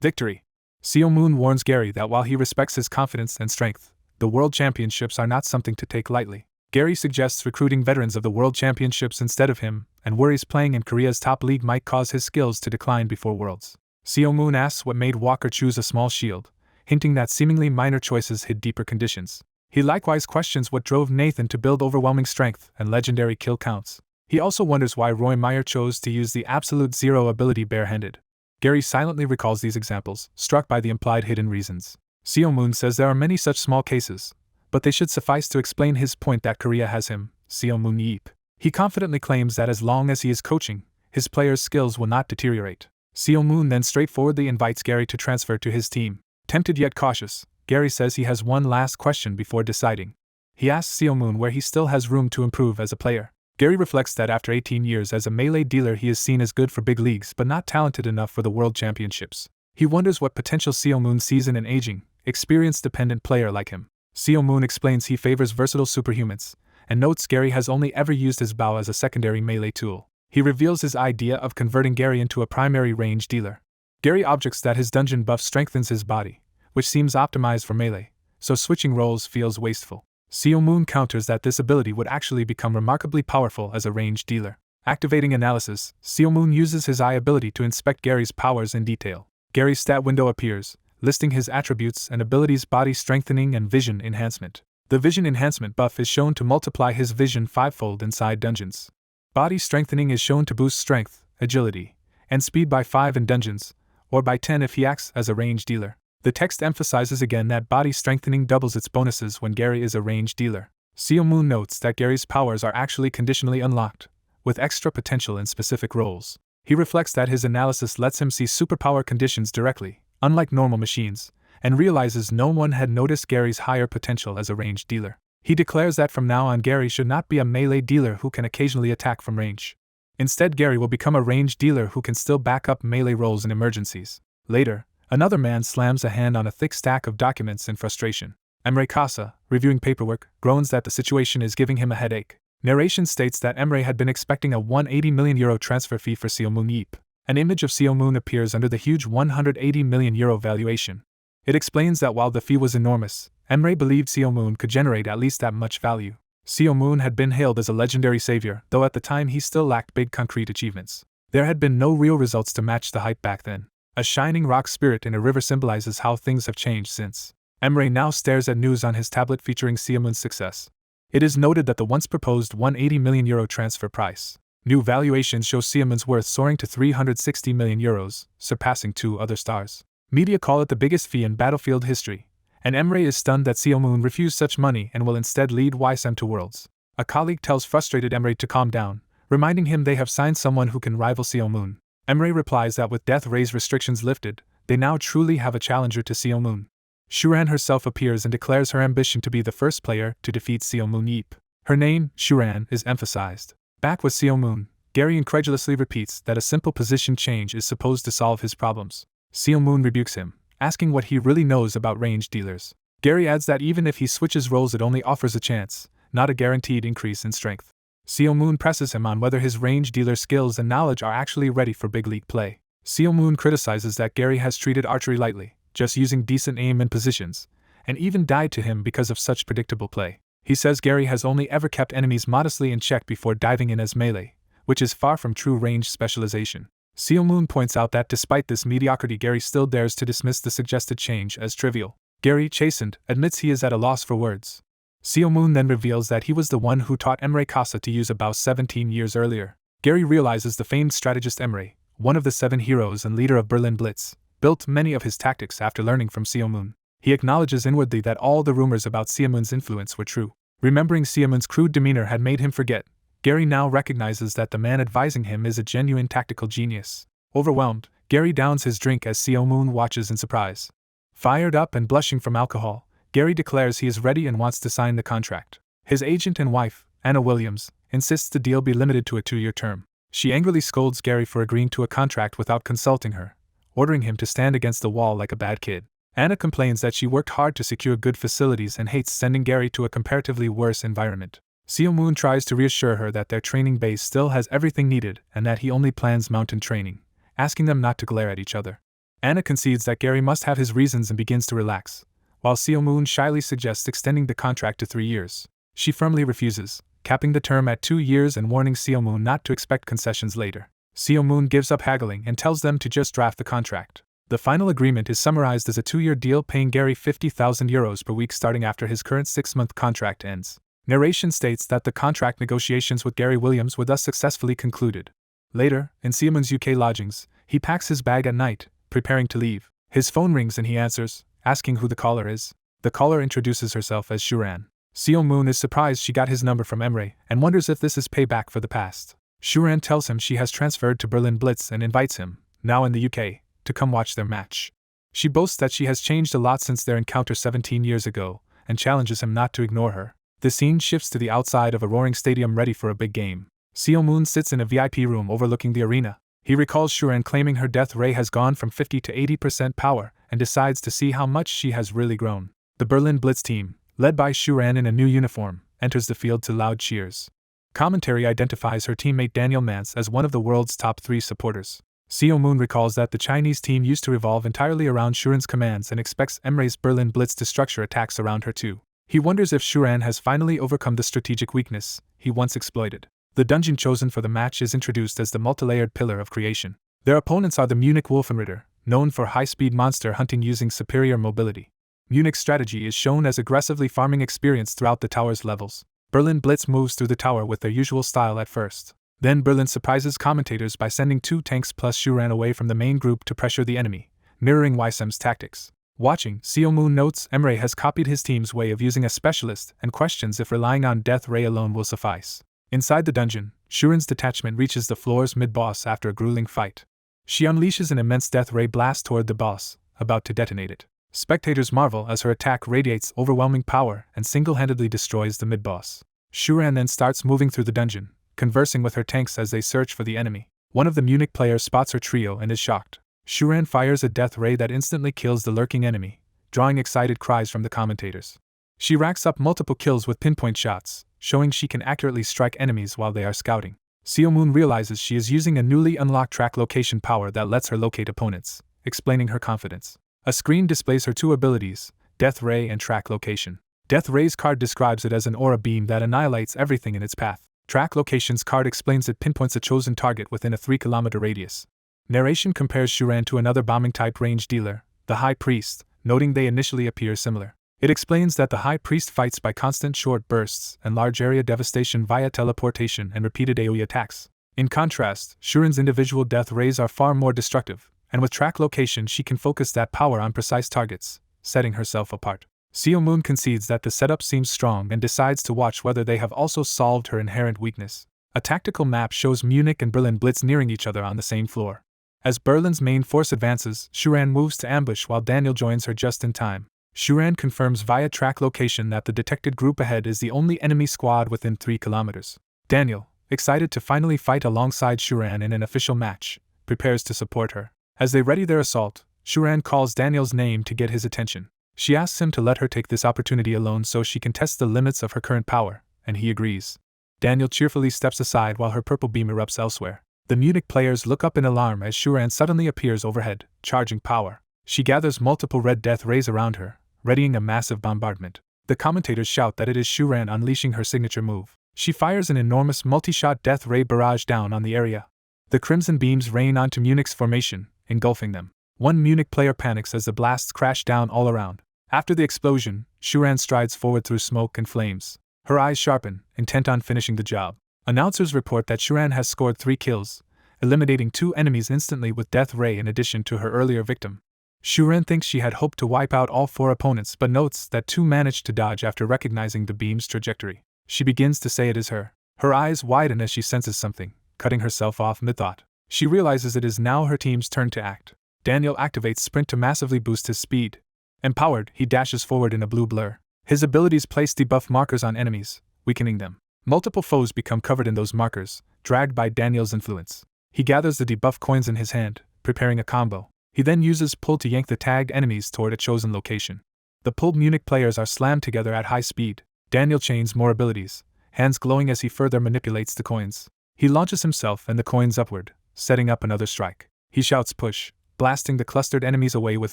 victory. Seo Moon warns Gary that while he respects his confidence and strength, the World Championships are not something to take lightly. Gary suggests recruiting veterans of the World Championships instead of him, and worries playing in Korea's top league might cause his skills to decline before Worlds. Seo Moon asks what made Walker choose a small shield, hinting that seemingly minor choices hid deeper conditions. He likewise questions what drove Nathan to build overwhelming strength and legendary kill counts. He also wonders why Roy Meyer chose to use the absolute zero ability barehanded. Gary silently recalls these examples, struck by the implied hidden reasons. Seo Moon says there are many such small cases, but they should suffice to explain his point that Korea has him, Seo Moon Yeep. He confidently claims that as long as he is coaching, his players' skills will not deteriorate. Seo Moon then straightforwardly invites Gary to transfer to his team. Tempted yet cautious, Gary says he has one last question before deciding. He asks Seo Moon where he still has room to improve as a player. Gary reflects that after 18 years as a melee dealer he is seen as good for big leagues but not talented enough for the World Championships. He wonders what potential Seo Moon sees in an aging, experience-dependent player like him. Seo Moon explains he favors versatile superhumans, and notes Gary has only ever used his bow as a secondary melee tool. He reveals his idea of converting Gary into a primary range dealer. Gary objects that his dungeon buff strengthens his body, which seems optimized for melee, so switching roles feels wasteful. Seo Moon counters that this ability would actually become remarkably powerful as a ranged dealer. Activating analysis, Seo Moon uses his eye ability to inspect Gary's powers in detail. Gary's stat window appears, listing his attributes and abilities: body strengthening and vision enhancement. The vision enhancement buff is shown to multiply his vision fivefold inside dungeons. Body strengthening is shown to boost strength, agility, and speed by 5 in dungeons, or by 10 if he acts as a ranged dealer. The text emphasizes again that body strengthening doubles its bonuses when Gary is a ranged dealer. Seo Moon notes that Gary's powers are actually conditionally unlocked, with extra potential in specific roles. He reflects that his analysis lets him see superpower conditions directly, unlike normal machines, and realizes no one had noticed Gary's higher potential as a ranged dealer. He declares that from now on Gary should not be a melee dealer who can occasionally attack from range. Instead, Gary will become a ranged dealer who can still back up melee roles in emergencies. Later, another man slams a hand on a thick stack of documents in frustration. Emre Casa, reviewing paperwork, groans that the situation is giving him a headache. Narration states that Emre had been expecting a €180 million transfer fee for Seo Moon Yeep. An image of Seo Moon appears under the huge €180 million valuation. It explains that while the fee was enormous, Emre believed Seo Moon could generate at least that much value. Seo Moon had been hailed as a legendary savior, though at the time he still lacked big concrete achievements. There had been no real results to match the hype back then. A shining rock spirit in a river symbolizes how things have changed since. Emre now stares at news on his tablet featuring Seo Moon's success. It is noted that the once proposed €180 million transfer price. New valuations show Seo Moon's worth soaring to €360 million, surpassing 2 other stars. Media call it the biggest fee in Battlefield history, and Emre is stunned that Seo Moon refused such money and will instead lead Weissim to Worlds. A colleague tells frustrated Emre to calm down, reminding him they have signed someone who can rival Seo Moon. Emre replies that with death rays restrictions lifted, they now truly have a challenger to Seo Moon. Shuran herself appears and declares her ambition to be the first player to defeat Seo Moon Yeep. Her name, Shuran, is emphasized. Back with Seo Moon, Gary incredulously repeats that a simple position change is supposed to solve his problems. Seo Moon rebukes him, asking what he really knows about ranged dealers. Gary adds that even if he switches roles it only offers a chance, not a guaranteed increase in strength. Seo Moon presses him on whether his ranged dealer skills and knowledge are actually ready for big league play. Seo Moon criticizes that Gary has treated archery lightly, just using decent aim and positions, and even died to him because of such predictable play. He says Gary has only ever kept enemies modestly in check before diving in as melee, which is far from true range specialization. Sealmoon points out that despite this mediocrity, Gary still dares to dismiss the suggested change as trivial. Gary, chastened, admits he is at a loss for words. Sealmoon then reveals that he was the one who taught Emre Casa to use about 17 years earlier. Gary realizes the famed strategist Emre, one of the 7 heroes and leader of Berlin Blitz, built many of his tactics after learning from Sealmoon. He acknowledges inwardly that all the rumors about Sealmoon's influence were true. Remembering Sealmoon's crude demeanor had made him forget, Gary now recognizes that the man advising him is a genuine tactical genius. Overwhelmed, Gary downs his drink as Sealmoon watches in surprise. Fired up and blushing from alcohol, Gary declares he is ready and wants to sign the contract. His agent and wife, Anna Williams, insists the deal be limited to a 2-year term. She angrily scolds Gary for agreeing to a contract without consulting her, ordering him to stand against the wall like a bad kid. Anna complains that she worked hard to secure good facilities and hates sending Gary to a comparatively worse environment. Sealmoon tries to reassure her that their training base still has everything needed and that he only plans mountain training, asking them not to glare at each other. Anna concedes that Gary must have his reasons and begins to relax, while Sealmoon shyly suggests extending the contract to 3 years. She firmly refuses, capping the term at 2 years and warning Sealmoon not to expect concessions later. Sealmoon gives up haggling and tells them to just draft the contract. The final agreement is summarized as a 2-year deal paying Gary €50,000 per week starting after his current 6-month contract ends. Narration states that the contract negotiations with Gary Williams were thus successfully concluded. Later, in Sealmoon's UK lodgings, he packs his bag at night, preparing to leave. His phone rings and he answers, asking who the caller is. The caller introduces herself as Shuran. Sealmoon is surprised she got his number from Emre and wonders if this is payback for the past. Shuran tells him she has transferred to Berlin Blitz and invites him, now in the UK, to come watch their match. She boasts that she has changed a lot since their encounter 17 years ago, and challenges him not to ignore her. The scene shifts to the outside of a roaring stadium ready for a big game. Sealmoon sits in a VIP room overlooking the arena. He recalls Shuran claiming her death ray has gone from 50 to 80% power and decides to see how much she has really grown. The Berlin Blitz team, led by Shuran in a new uniform, enters the field to loud cheers. Commentary identifies her teammate Daniel Mance as one of the world's top 3 supporters. Sealmoon recalls that the Chinese team used to revolve entirely around Shuran's commands and expects Emre's Berlin Blitz to structure attacks around her too. He wonders if Shuran has finally overcome the strategic weakness he once exploited. The dungeon chosen for the match is introduced as the multilayered pillar of creation. Their opponents are the Munich Wolfenritter, known for high-speed monster hunting using superior mobility. Munich's strategy is shown as aggressively farming experience throughout the tower's levels. Berlin Blitz moves through the tower with their usual style at first. Then Berlin surprises commentators by sending 2 tanks plus Shuran away from the main group to pressure the enemy, mirroring Weissim's tactics. Watching, Sealmoon notes Emre has copied his team's way of using a specialist and questions if relying on Death Ray alone will suffice. Inside the dungeon, Shuran's detachment reaches the floor's mid-boss after a grueling fight. She unleashes an immense Death Ray blast toward the boss, about to detonate it. Spectators marvel as her attack radiates overwhelming power and single-handedly destroys the mid-boss. Shuran then starts moving through the dungeon, conversing with her tanks as they search for the enemy. One of the Munich players spots her trio and is shocked. Shuran fires a death ray that instantly kills the lurking enemy, drawing excited cries from the commentators. She racks up multiple kills with pinpoint shots, showing she can accurately strike enemies while they are scouting. Sealmoon realizes she is using a newly unlocked track location power that lets her locate opponents, explaining her confidence. A screen displays her 2 abilities, Death Ray and Track Location. Death Ray's card describes it as an aura beam that annihilates everything in its path. Track Location's card explains it pinpoints a chosen target within a 3-kilometer radius. Narration compares Shuran to another bombing-type range dealer, the High Priest, noting they initially appear similar. It explains that the High Priest fights by constant short bursts and large area devastation via teleportation and repeated AoE attacks. In contrast, Shuran's individual death rays are far more destructive, and with track location she can focus that power on precise targets, setting herself apart. Sealmoon concedes that the setup seems strong and decides to watch whether they have also solved her inherent weakness. A tactical map shows Munich and Berlin Blitz nearing each other on the same floor. As Berlin's main force advances, Shuran moves to ambush while Daniel joins her just in time. Shuran confirms via track location that the detected group ahead is the only enemy squad within 3 kilometers. Daniel, excited to finally fight alongside Shuran in an official match, prepares to support her. As they ready their assault, Shuran calls Daniel's name to get his attention. She asks him to let her take this opportunity alone so she can test the limits of her current power, and he agrees. Daniel cheerfully steps aside while her purple beam erupts elsewhere. The Munich players look up in alarm as Shuran suddenly appears overhead, charging power. She gathers multiple red death rays around her, readying a massive bombardment. The commentators shout that it is Shuran unleashing her signature move. She fires an enormous multi-shot death ray barrage down on the area. The crimson beams rain onto Munich's formation, engulfing them. One Munich player panics as the blasts crash down all around. After the explosion, Shuran strides forward through smoke and flames. Her eyes sharpen, intent on finishing the job. Announcers report that Shuran has scored 3 kills, eliminating 2 enemies instantly with death ray in addition to her earlier victim. Shuran thinks she had hoped to wipe out all 4 opponents but notes that 2 managed to dodge after recognizing the beam's trajectory. She begins to say it is her. Her eyes widen as she senses something, cutting herself off mid-thought. She realizes it is now her team's turn to act. Daniel activates Sprint to massively boost his speed. Empowered, he dashes forward in a blue blur. His abilities place debuff markers on enemies, weakening them. Multiple foes become covered in those markers, dragged by Daniel's influence. He gathers the debuff coins in his hand, preparing a combo. He then uses pull to yank the tagged enemies toward a chosen location. The pulled Munich players are slammed together at high speed. Daniel chains more abilities, hands glowing as he further manipulates the coins. He launches himself and the coins upward, setting up another strike. He shouts push, blasting the clustered enemies away with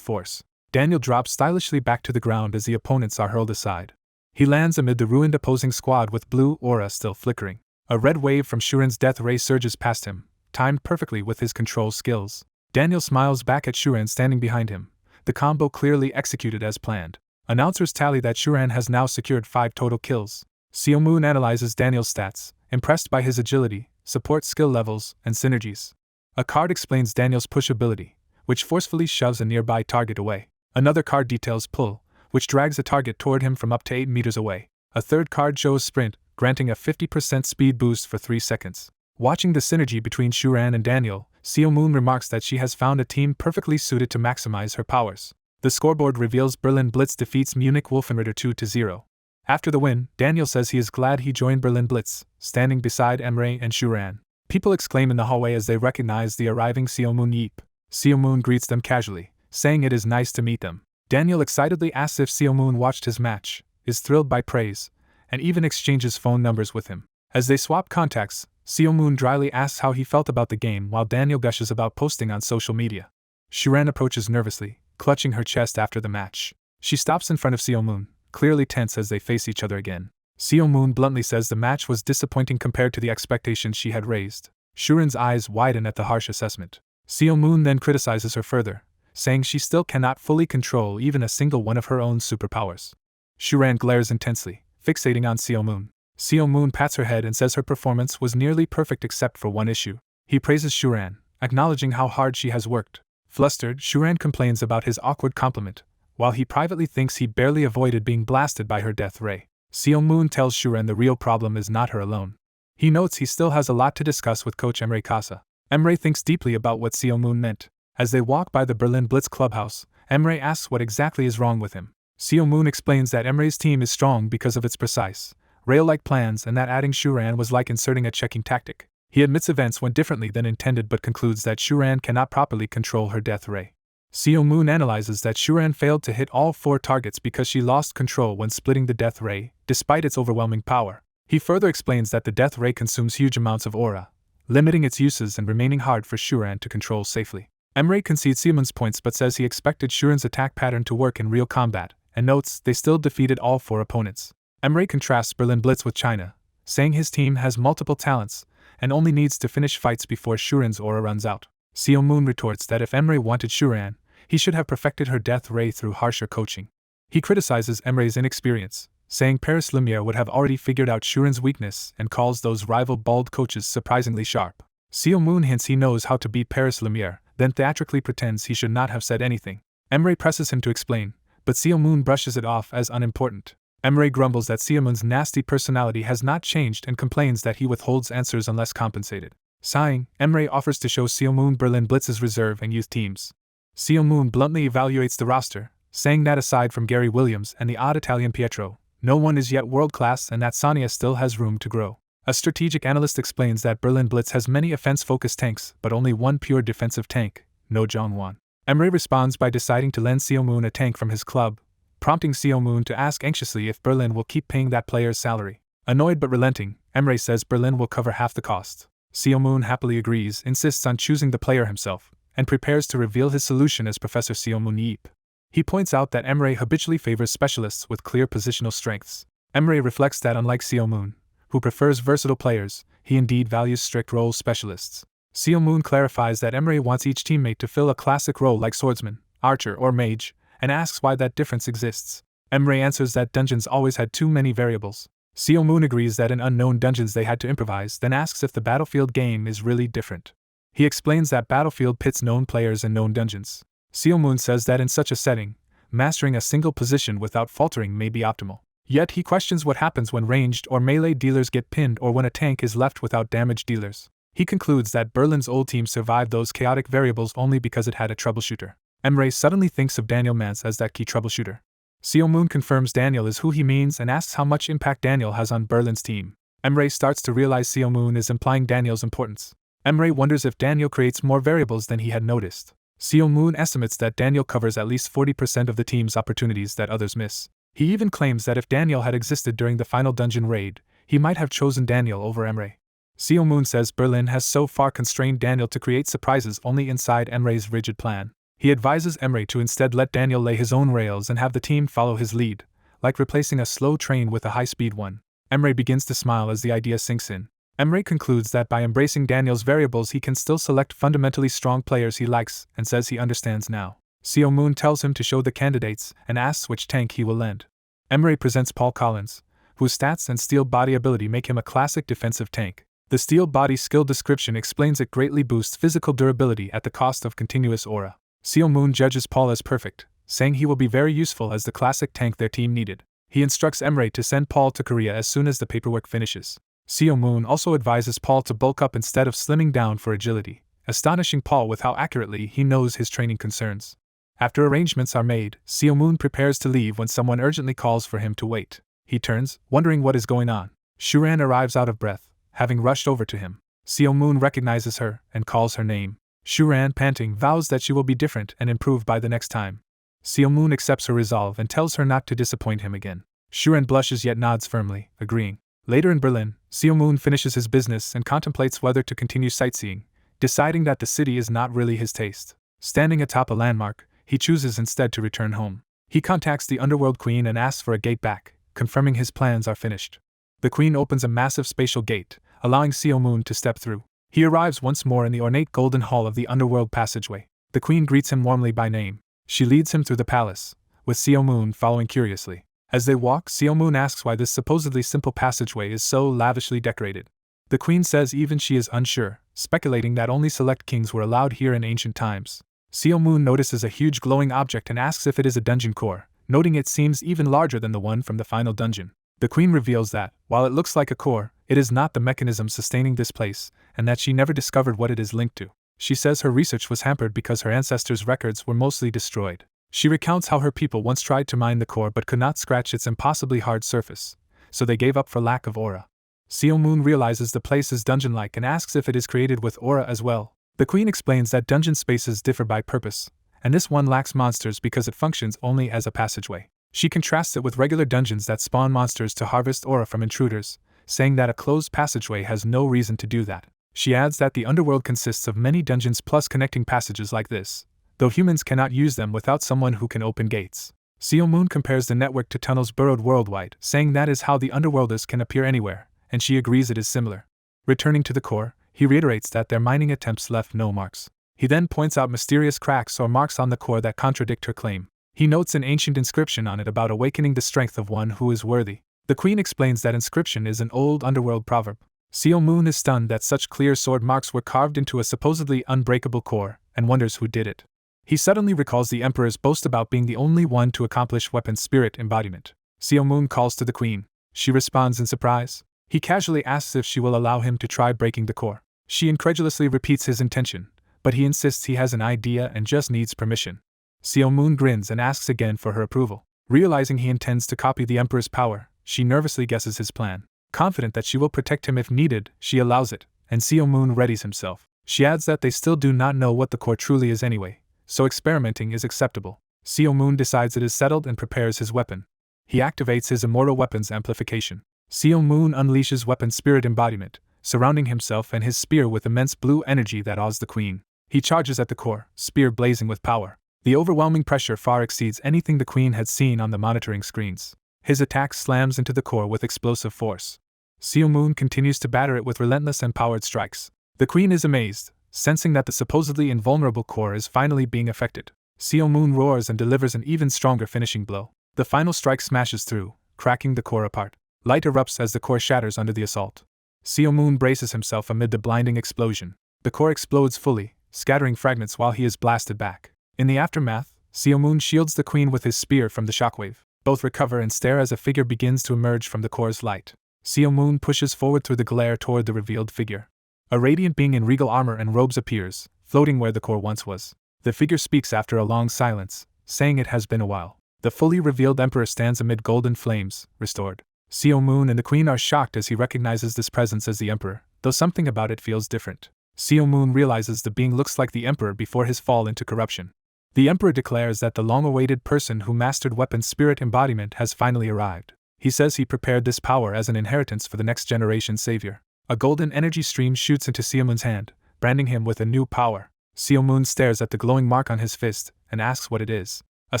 force. Daniel drops stylishly back to the ground as the opponents are hurled aside. He lands amid the ruined opposing squad with blue aura still flickering. A red wave from Shuran's death ray surges past him, timed perfectly with his control skills. Daniel smiles back at Shuran standing behind him, the combo clearly executed as planned. Announcers tally that Shuran has now secured 5 total kills. Seo Moon analyzes Daniel's stats, impressed by his agility, support skill levels, and synergies. A card explains Daniel's push ability, which forcefully shoves a nearby target away. Another card details pull, which drags a target toward him from up to 8 meters away. A third card shows sprint, granting a 50% speed boost for 3 seconds. Watching the synergy between Shuran and Daniel, Seo Moon remarks that she has found a team perfectly suited to maximize her powers. The scoreboard reveals Berlin Blitz defeats Munich Wolfenritter 2-0. After the win, Daniel says he is glad he joined Berlin Blitz, standing beside Emre and Shuran. People exclaim in the hallway as they recognize the arriving Seo Moon Yeep. Seo Moon greets them casually, saying it is nice to meet them. Daniel excitedly asks if Seo Moon watched his match, is thrilled by praise, and even exchanges phone numbers with him. As they swap contacts, Seo Moon dryly asks how he felt about the game while Daniel gushes about posting on social media. Shuran approaches nervously, clutching her chest after the match. She stops in front of Seo Moon, clearly tense as they face each other again. Seo Moon bluntly says the match was disappointing compared to the expectations she had raised. Shuran's eyes widen at the harsh assessment. Seo Moon then criticizes her further, saying she still cannot fully control even a single one of her own superpowers. Shuran glares intensely, fixating on Seo Moon. Seo Moon pats her head and says her performance was nearly perfect except for one issue. He praises Shuran, acknowledging how hard she has worked. Flustered, Shuran complains about his awkward compliment, while he privately thinks he barely avoided being blasted by her death ray. Seo Moon tells Shuran the real problem is not her alone. He notes he still has a lot to discuss with coach Emre Casa. Emre thinks deeply about what Seo Moon meant. As they walk by the Berlin Blitz clubhouse, Emre asks what exactly is wrong with him. Seo Moon explains that Emre's team is strong because of its precise, rail-like plans and that adding Shuran was like inserting a checking tactic. He admits events went differently than intended but concludes that Shuran cannot properly control her death ray. Seo Moon analyzes that Shuran failed to hit all 4 targets because she lost control when splitting the death ray, despite its overwhelming power. He further explains that the death ray consumes huge amounts of aura, limiting its uses and remaining hard for Shuran to control safely. Emre concedes Seo Moon's points but says he expected Shuran's attack pattern to work in real combat, and notes they still defeated all 4 opponents. Emre contrasts Berlin Blitz with China, saying his team has multiple talents, and only needs to finish fights before Shuran's aura runs out. Seo Moon retorts that if Emre wanted Shuran, he should have perfected her death ray through harsher coaching. He criticizes Emre's inexperience, saying Paris Lumiere would have already figured out Shuran's weakness and calls those rival bald coaches surprisingly sharp. Seo Moon hints he knows how to beat Paris Lumiere, then theatrically pretends he should not have said anything. Emre presses him to explain, but Seo Moon brushes it off as unimportant. Emre grumbles that Seo Moon's nasty personality has not changed and complains that he withholds answers unless compensated. Sighing, Emre offers to show Seo Moon Berlin Blitz's reserve and youth teams. Seo Moon bluntly evaluates the roster, saying that aside from Gary Williams and the odd Italian Pietro, no one is yet world-class and that Sonia still has room to grow. A strategic analyst explains that Berlin Blitz has many offense-focused tanks but only one pure defensive tank, No Jongwon. Emre responds by deciding to lend Seo Moon a tank from his club, prompting Seo Moon to ask anxiously if Berlin will keep paying that player's salary. Annoyed but relenting, Emre says Berlin will cover half the cost. Seo Moon happily agrees, insists on choosing the player himself, and prepares to reveal his solution as Professor Seo Moon Yeep. He points out that Emre habitually favors specialists with clear positional strengths. Emre reflects that unlike Seo Moon, who prefers versatile players, he indeed values strict role specialists. Seo Moon clarifies that Emre wants each teammate to fill a classic role like swordsman, archer, or mage, and asks why that difference exists. Emre answers that dungeons always had too many variables. Seo Moon agrees that in unknown dungeons they had to improvise, then asks if the Battlefield game is really different. He explains that Battlefield pits known players in known dungeons. Seo Moon says that in such a setting, mastering a single position without faltering may be optimal. Yet he questions what happens when ranged or melee dealers get pinned or when a tank is left without damage dealers. He concludes that Berlin's old team survived those chaotic variables only because it had a troubleshooter. Emre suddenly thinks of Daniel Mance as that key troubleshooter. Seo Moon confirms Daniel is who he means and asks how much impact Daniel has on Berlin's team. Emre starts to realize Seo Moon is implying Daniel's importance. Emre wonders if Daniel creates more variables than he had noticed. Seo Moon estimates that Daniel covers at least 40% of the team's opportunities that others miss. He even claims that if Daniel had existed during the final dungeon raid, he might have chosen Daniel over Emre. Seo Moon says Berlin has so far constrained Daniel to create surprises only inside Emre's rigid plan. He advises Emre to instead let Daniel lay his own rails and have the team follow his lead, like replacing a slow train with a high-speed one. Emre begins to smile as the idea sinks in. Emre concludes that by embracing Daniel's variables he can still select fundamentally strong players he likes and says he understands now. Seo Moon tells him to show the candidates and asks which tank he will lend. Emre presents Paul Collins, whose stats and steel body ability make him a classic defensive tank. The steel body skill description explains it greatly boosts physical durability at the cost of continuous aura. Seo Moon judges Paul as perfect, saying he will be very useful as the classic tank their team needed. He instructs Emre to send Paul to Korea as soon as the paperwork finishes. Seo Moon also advises Paul to bulk up instead of slimming down for agility, astonishing Paul with how accurately he knows his training concerns. After arrangements are made, Seo Moon prepares to leave when someone urgently calls for him to wait. He turns, wondering what is going on. Shuran arrives out of breath, having rushed over to him. Seo Moon recognizes her and calls her name. Shuran, panting, vows that she will be different and improve by the next time. Seo Moon accepts her resolve and tells her not to disappoint him again. Shuran blushes yet nods firmly, agreeing. Later in Berlin, Seo Moon finishes his business and contemplates whether to continue sightseeing, deciding that the city is not really his taste. Standing atop a landmark, he chooses instead to return home. He contacts the Underworld Queen and asks for a gate back, confirming his plans are finished. The Queen opens a massive spatial gate, allowing Seo Moon to step through. He arrives once more in the ornate golden hall of the Underworld passageway. The Queen greets him warmly by name. She leads him through the palace, with Seo Moon following curiously. As they walk, Seo Moon asks why this supposedly simple passageway is so lavishly decorated. The Queen says even she is unsure, speculating that only select kings were allowed here in ancient times. Seo Moon notices a huge glowing object and asks if it is a dungeon core, noting it seems even larger than the one from the final dungeon. The Queen reveals that, while it looks like a core, it is not the mechanism sustaining this place, and that she never discovered what it is linked to. She says her research was hampered because her ancestors' records were mostly destroyed. She recounts how her people once tried to mine the core but could not scratch its impossibly hard surface, so they gave up for lack of aura. Seo Moon realizes the place is dungeon-like and asks if it is created with aura as well. The Queen explains that dungeon spaces differ by purpose, and this one lacks monsters because it functions only as a passageway. She contrasts it with regular dungeons that spawn monsters to harvest aura from intruders, saying that a closed passageway has no reason to do that. She adds that the underworld consists of many dungeons plus connecting passages like this, though humans cannot use them without someone who can open gates. Seo Moon compares the network to tunnels burrowed worldwide, saying that is how the underworlders can appear anywhere, and she agrees it is similar. Returning to the core, he reiterates that their mining attempts left no marks. He then points out mysterious cracks or marks on the core that contradict her claim. He notes an ancient inscription on it about awakening the strength of one who is worthy. The Queen explains that inscription is an old underworld proverb. Seo Moon is stunned that such clear sword marks were carved into a supposedly unbreakable core, and wonders who did it. He suddenly recalls the Emperor's boast about being the only one to accomplish weapon spirit embodiment. Seo Moon calls to the Queen. She responds in surprise. He casually asks if she will allow him to try breaking the core. She incredulously repeats his intention, but he insists he has an idea and just needs permission. Seo Moon grins and asks again for her approval. Realizing he intends to copy the Emperor's power, she nervously guesses his plan. Confident that she will protect him if needed, she allows it, and Seo Moon readies himself. She adds that they still do not know what the core truly is anyway, so experimenting is acceptable. Seo Moon decides it is settled and prepares his weapon. He activates his immortal weapon's amplification. Seo Moon unleashes weapon spirit embodiment, surrounding himself and his spear with immense blue energy that awes the Queen. He charges at the core, spear blazing with power. The overwhelming pressure far exceeds anything the Queen had seen on the monitoring screens. His attack slams into the core with explosive force. Superhuman continues to batter it with relentless and powered strikes. The Queen is amazed, sensing that the supposedly invulnerable core is finally being affected. Superhuman roars and delivers an even stronger finishing blow. The final strike smashes through, cracking the core apart. Light erupts as the core shatters under the assault. Superhuman braces himself amid the blinding explosion. The core explodes fully, scattering fragments while he is blasted back. In the aftermath, Superhuman shields the Queen with his spear from the shockwave. Both recover and stare as a figure begins to emerge from the core's light. Superhuman pushes forward through the glare toward the revealed figure. A radiant being in regal armor and robes appears, floating where the core once was. The figure speaks after a long silence, saying it has been a while. The fully revealed Emperor stands amid golden flames, restored. Superhuman and the Queen are shocked as he recognizes this presence as the Emperor, though something about it feels different. Superhuman realizes the being looks like the Emperor before his fall into corruption. The Emperor declares that the long-awaited person who mastered weapon spirit embodiment has finally arrived. He says he prepared this power as an inheritance for the next generation's savior. A golden energy stream shoots into Superhuman's hand, branding him with a new power. Superhuman stares at the glowing mark on his fist and asks what it is. A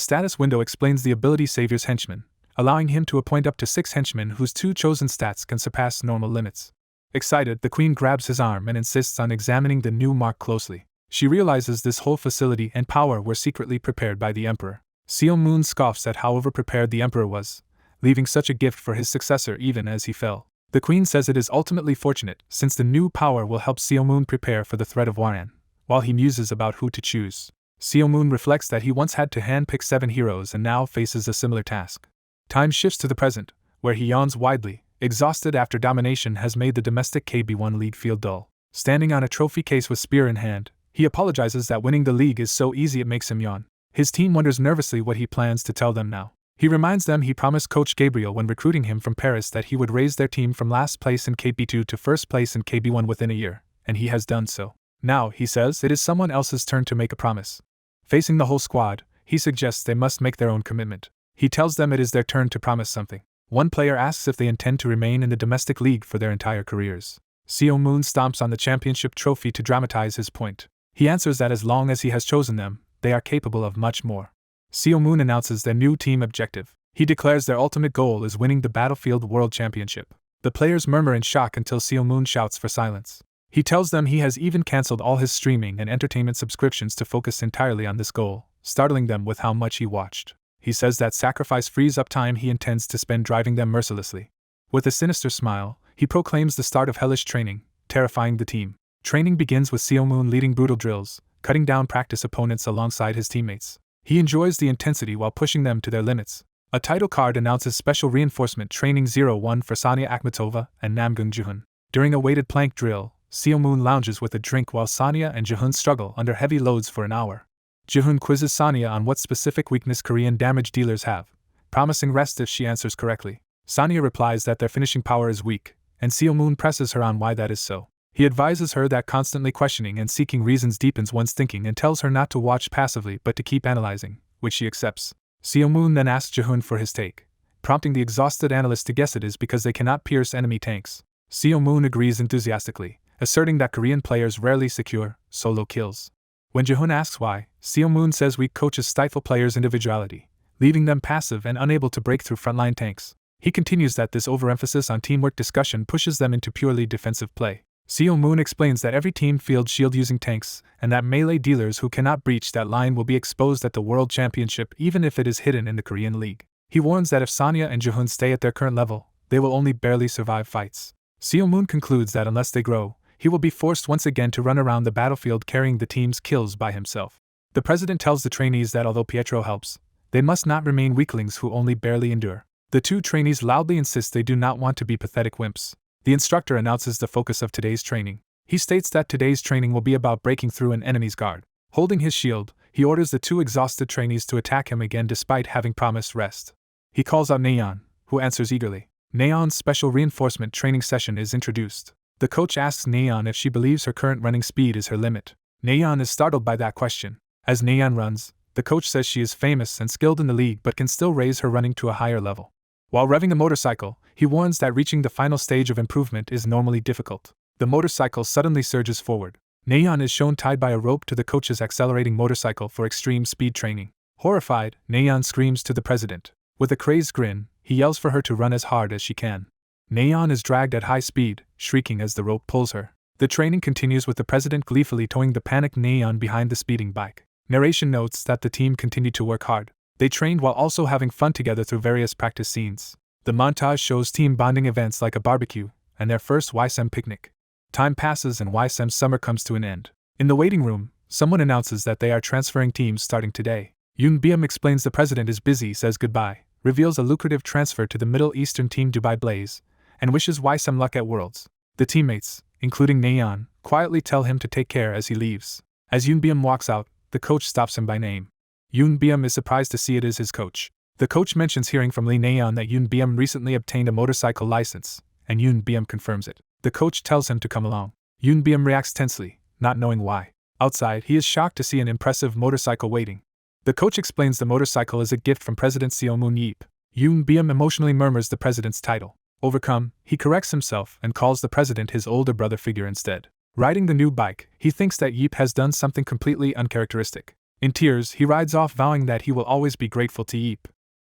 status window explains the ability Savior's henchman, allowing him to appoint up to 6 henchmen whose 2 chosen stats can surpass normal limits. Excited, the Queen grabs his arm and insists on examining the new mark closely. She realizes this whole facility and power were secretly prepared by the Emperor. Superhuman scoffs at how overprepared the Emperor was, leaving such a gift for his successor even as he fell. The Queen says it is ultimately fortunate, since the new power will help Superhuman prepare for the threat of Waran, while he muses about who to choose. Superhuman reflects that he once had to handpick 7 heroes and now faces a similar task. Time shifts to the present, where he yawns widely, exhausted after domination has made the domestic KB1 league feel dull. Standing on a trophy case with spear in hand, he apologizes that winning the league is so easy it makes him yawn. His team wonders nervously what he plans to tell them now. He reminds them he promised Coach Gabriel when recruiting him from Paris that he would raise their team from last place in KB2 to first place in KB1 within a year, and he has done so. Now, he says, it is someone else's turn to make a promise. Facing the whole squad, he suggests they must make their own commitment. He tells them it is their turn to promise something. One player asks if they intend to remain in the domestic league for their entire careers. Superhuman stomps on the championship trophy to dramatize his point. He answers that as long as he has chosen them, they are capable of much more. Superhuman announces their new team objective. He declares their ultimate goal is winning the Battlefield World Championship. The players murmur in shock until Superhuman shouts for silence. He tells them he has even cancelled all his streaming and entertainment subscriptions to focus entirely on this goal, startling them with how much he watched. He says that sacrifice frees up time he intends to spend driving them mercilessly. With a sinister smile, he proclaims the start of hellish training, terrifying the team. Training begins with Superhuman leading brutal drills, cutting down practice opponents alongside his teammates. He enjoys the intensity while pushing them to their limits. A title card announces Special Reinforcement Training 01 for Sonia Akhmatova and Namgung Jihoon. During a weighted plank drill, Superhuman lounges with a drink while Sonia and Jihoon struggle under heavy loads for an hour. Jihoon quizzes Sonia on what specific weakness Korean damage dealers have, promising rest if she answers correctly. Sonia replies that their finishing power is weak, and Superhuman presses her on why that is so. He advises her that constantly questioning and seeking reasons deepens one's thinking and tells her not to watch passively but to keep analyzing, which she accepts. Superhuman then asks Jihoon for his take, prompting the exhausted analyst to guess it is because they cannot pierce enemy tanks. Superhuman agrees enthusiastically, asserting that Korean players rarely secure solo kills. When Jihoon asks why, Superhuman says weak coaches stifle players' individuality, leaving them passive and unable to break through frontline tanks. He continues that this overemphasis on teamwork discussion pushes them into purely defensive play. Superhuman explains that every team fields shield using tanks, and that melee dealers who cannot breach that line will be exposed at the World Championship even if it is hidden in the Korean League. He warns that if Sonia and Jihoon stay at their current level, they will only barely survive fights. Superhuman concludes that unless they grow, he will be forced once again to run around the battlefield carrying the team's kills by himself. The president tells the trainees that although Pietro helps, they must not remain weaklings who only barely endure. The 2 trainees loudly insist they do not want to be pathetic wimps. The instructor announces the focus of today's training. He states that today's training will be about breaking through an enemy's guard. Holding his shield, he orders the 2 exhausted trainees to attack him again despite having promised rest. He calls out Neon, who answers eagerly. Neon's special reinforcement training session is introduced. The coach asks Neon if she believes her current running speed is her limit. Neon is startled by that question. As Neon runs, the coach says she is famous and skilled in the league but can still raise her running to a higher level. While revving a motorcycle, he warns that reaching the final stage of improvement is normally difficult. The motorcycle suddenly surges forward. Nayeon is shown tied by a rope to the coach's accelerating motorcycle for extreme speed training. Horrified, Nayeon screams to the president. With a crazed grin, he yells for her to run as hard as she can. Nayeon is dragged at high speed, shrieking as the rope pulls her. The training continues with the president gleefully towing the panicked Nayeon behind the speeding bike. Narration notes that the team continued to work hard. They trained while also having fun together through various practice scenes. The montage shows team bonding events like a barbecue and their first Weissim picnic. Time passes and Weissim's summer comes to an end. In the waiting room, someone announces that they are transferring teams starting today. Yoon Byum explains the president is busy, says goodbye, reveals a lucrative transfer to the Middle Eastern team Dubai Blaze, and wishes Weissim luck at Worlds. The teammates, including Nayeon, quietly tell him to take care as he leaves. As Yoon Byum walks out, the coach stops him by name. Yoon Byum is surprised to see it is his coach. The coach mentions hearing from Lee Nayeon that Yoon Byum recently obtained a motorcycle license, and Yoon Byum confirms it. The coach tells him to come along. Yoon Byum reacts tensely, not knowing why. Outside, he is shocked to see an impressive motorcycle waiting. The coach explains the motorcycle is a gift from President Seo Moon-yeep. Yoon Byum emotionally murmurs the president's title. Overcome, he corrects himself and calls the president his older brother figure instead. Riding the new bike, he thinks that Yeep has done something completely uncharacteristic. In tears, he rides off vowing that he will always be grateful to Yeep.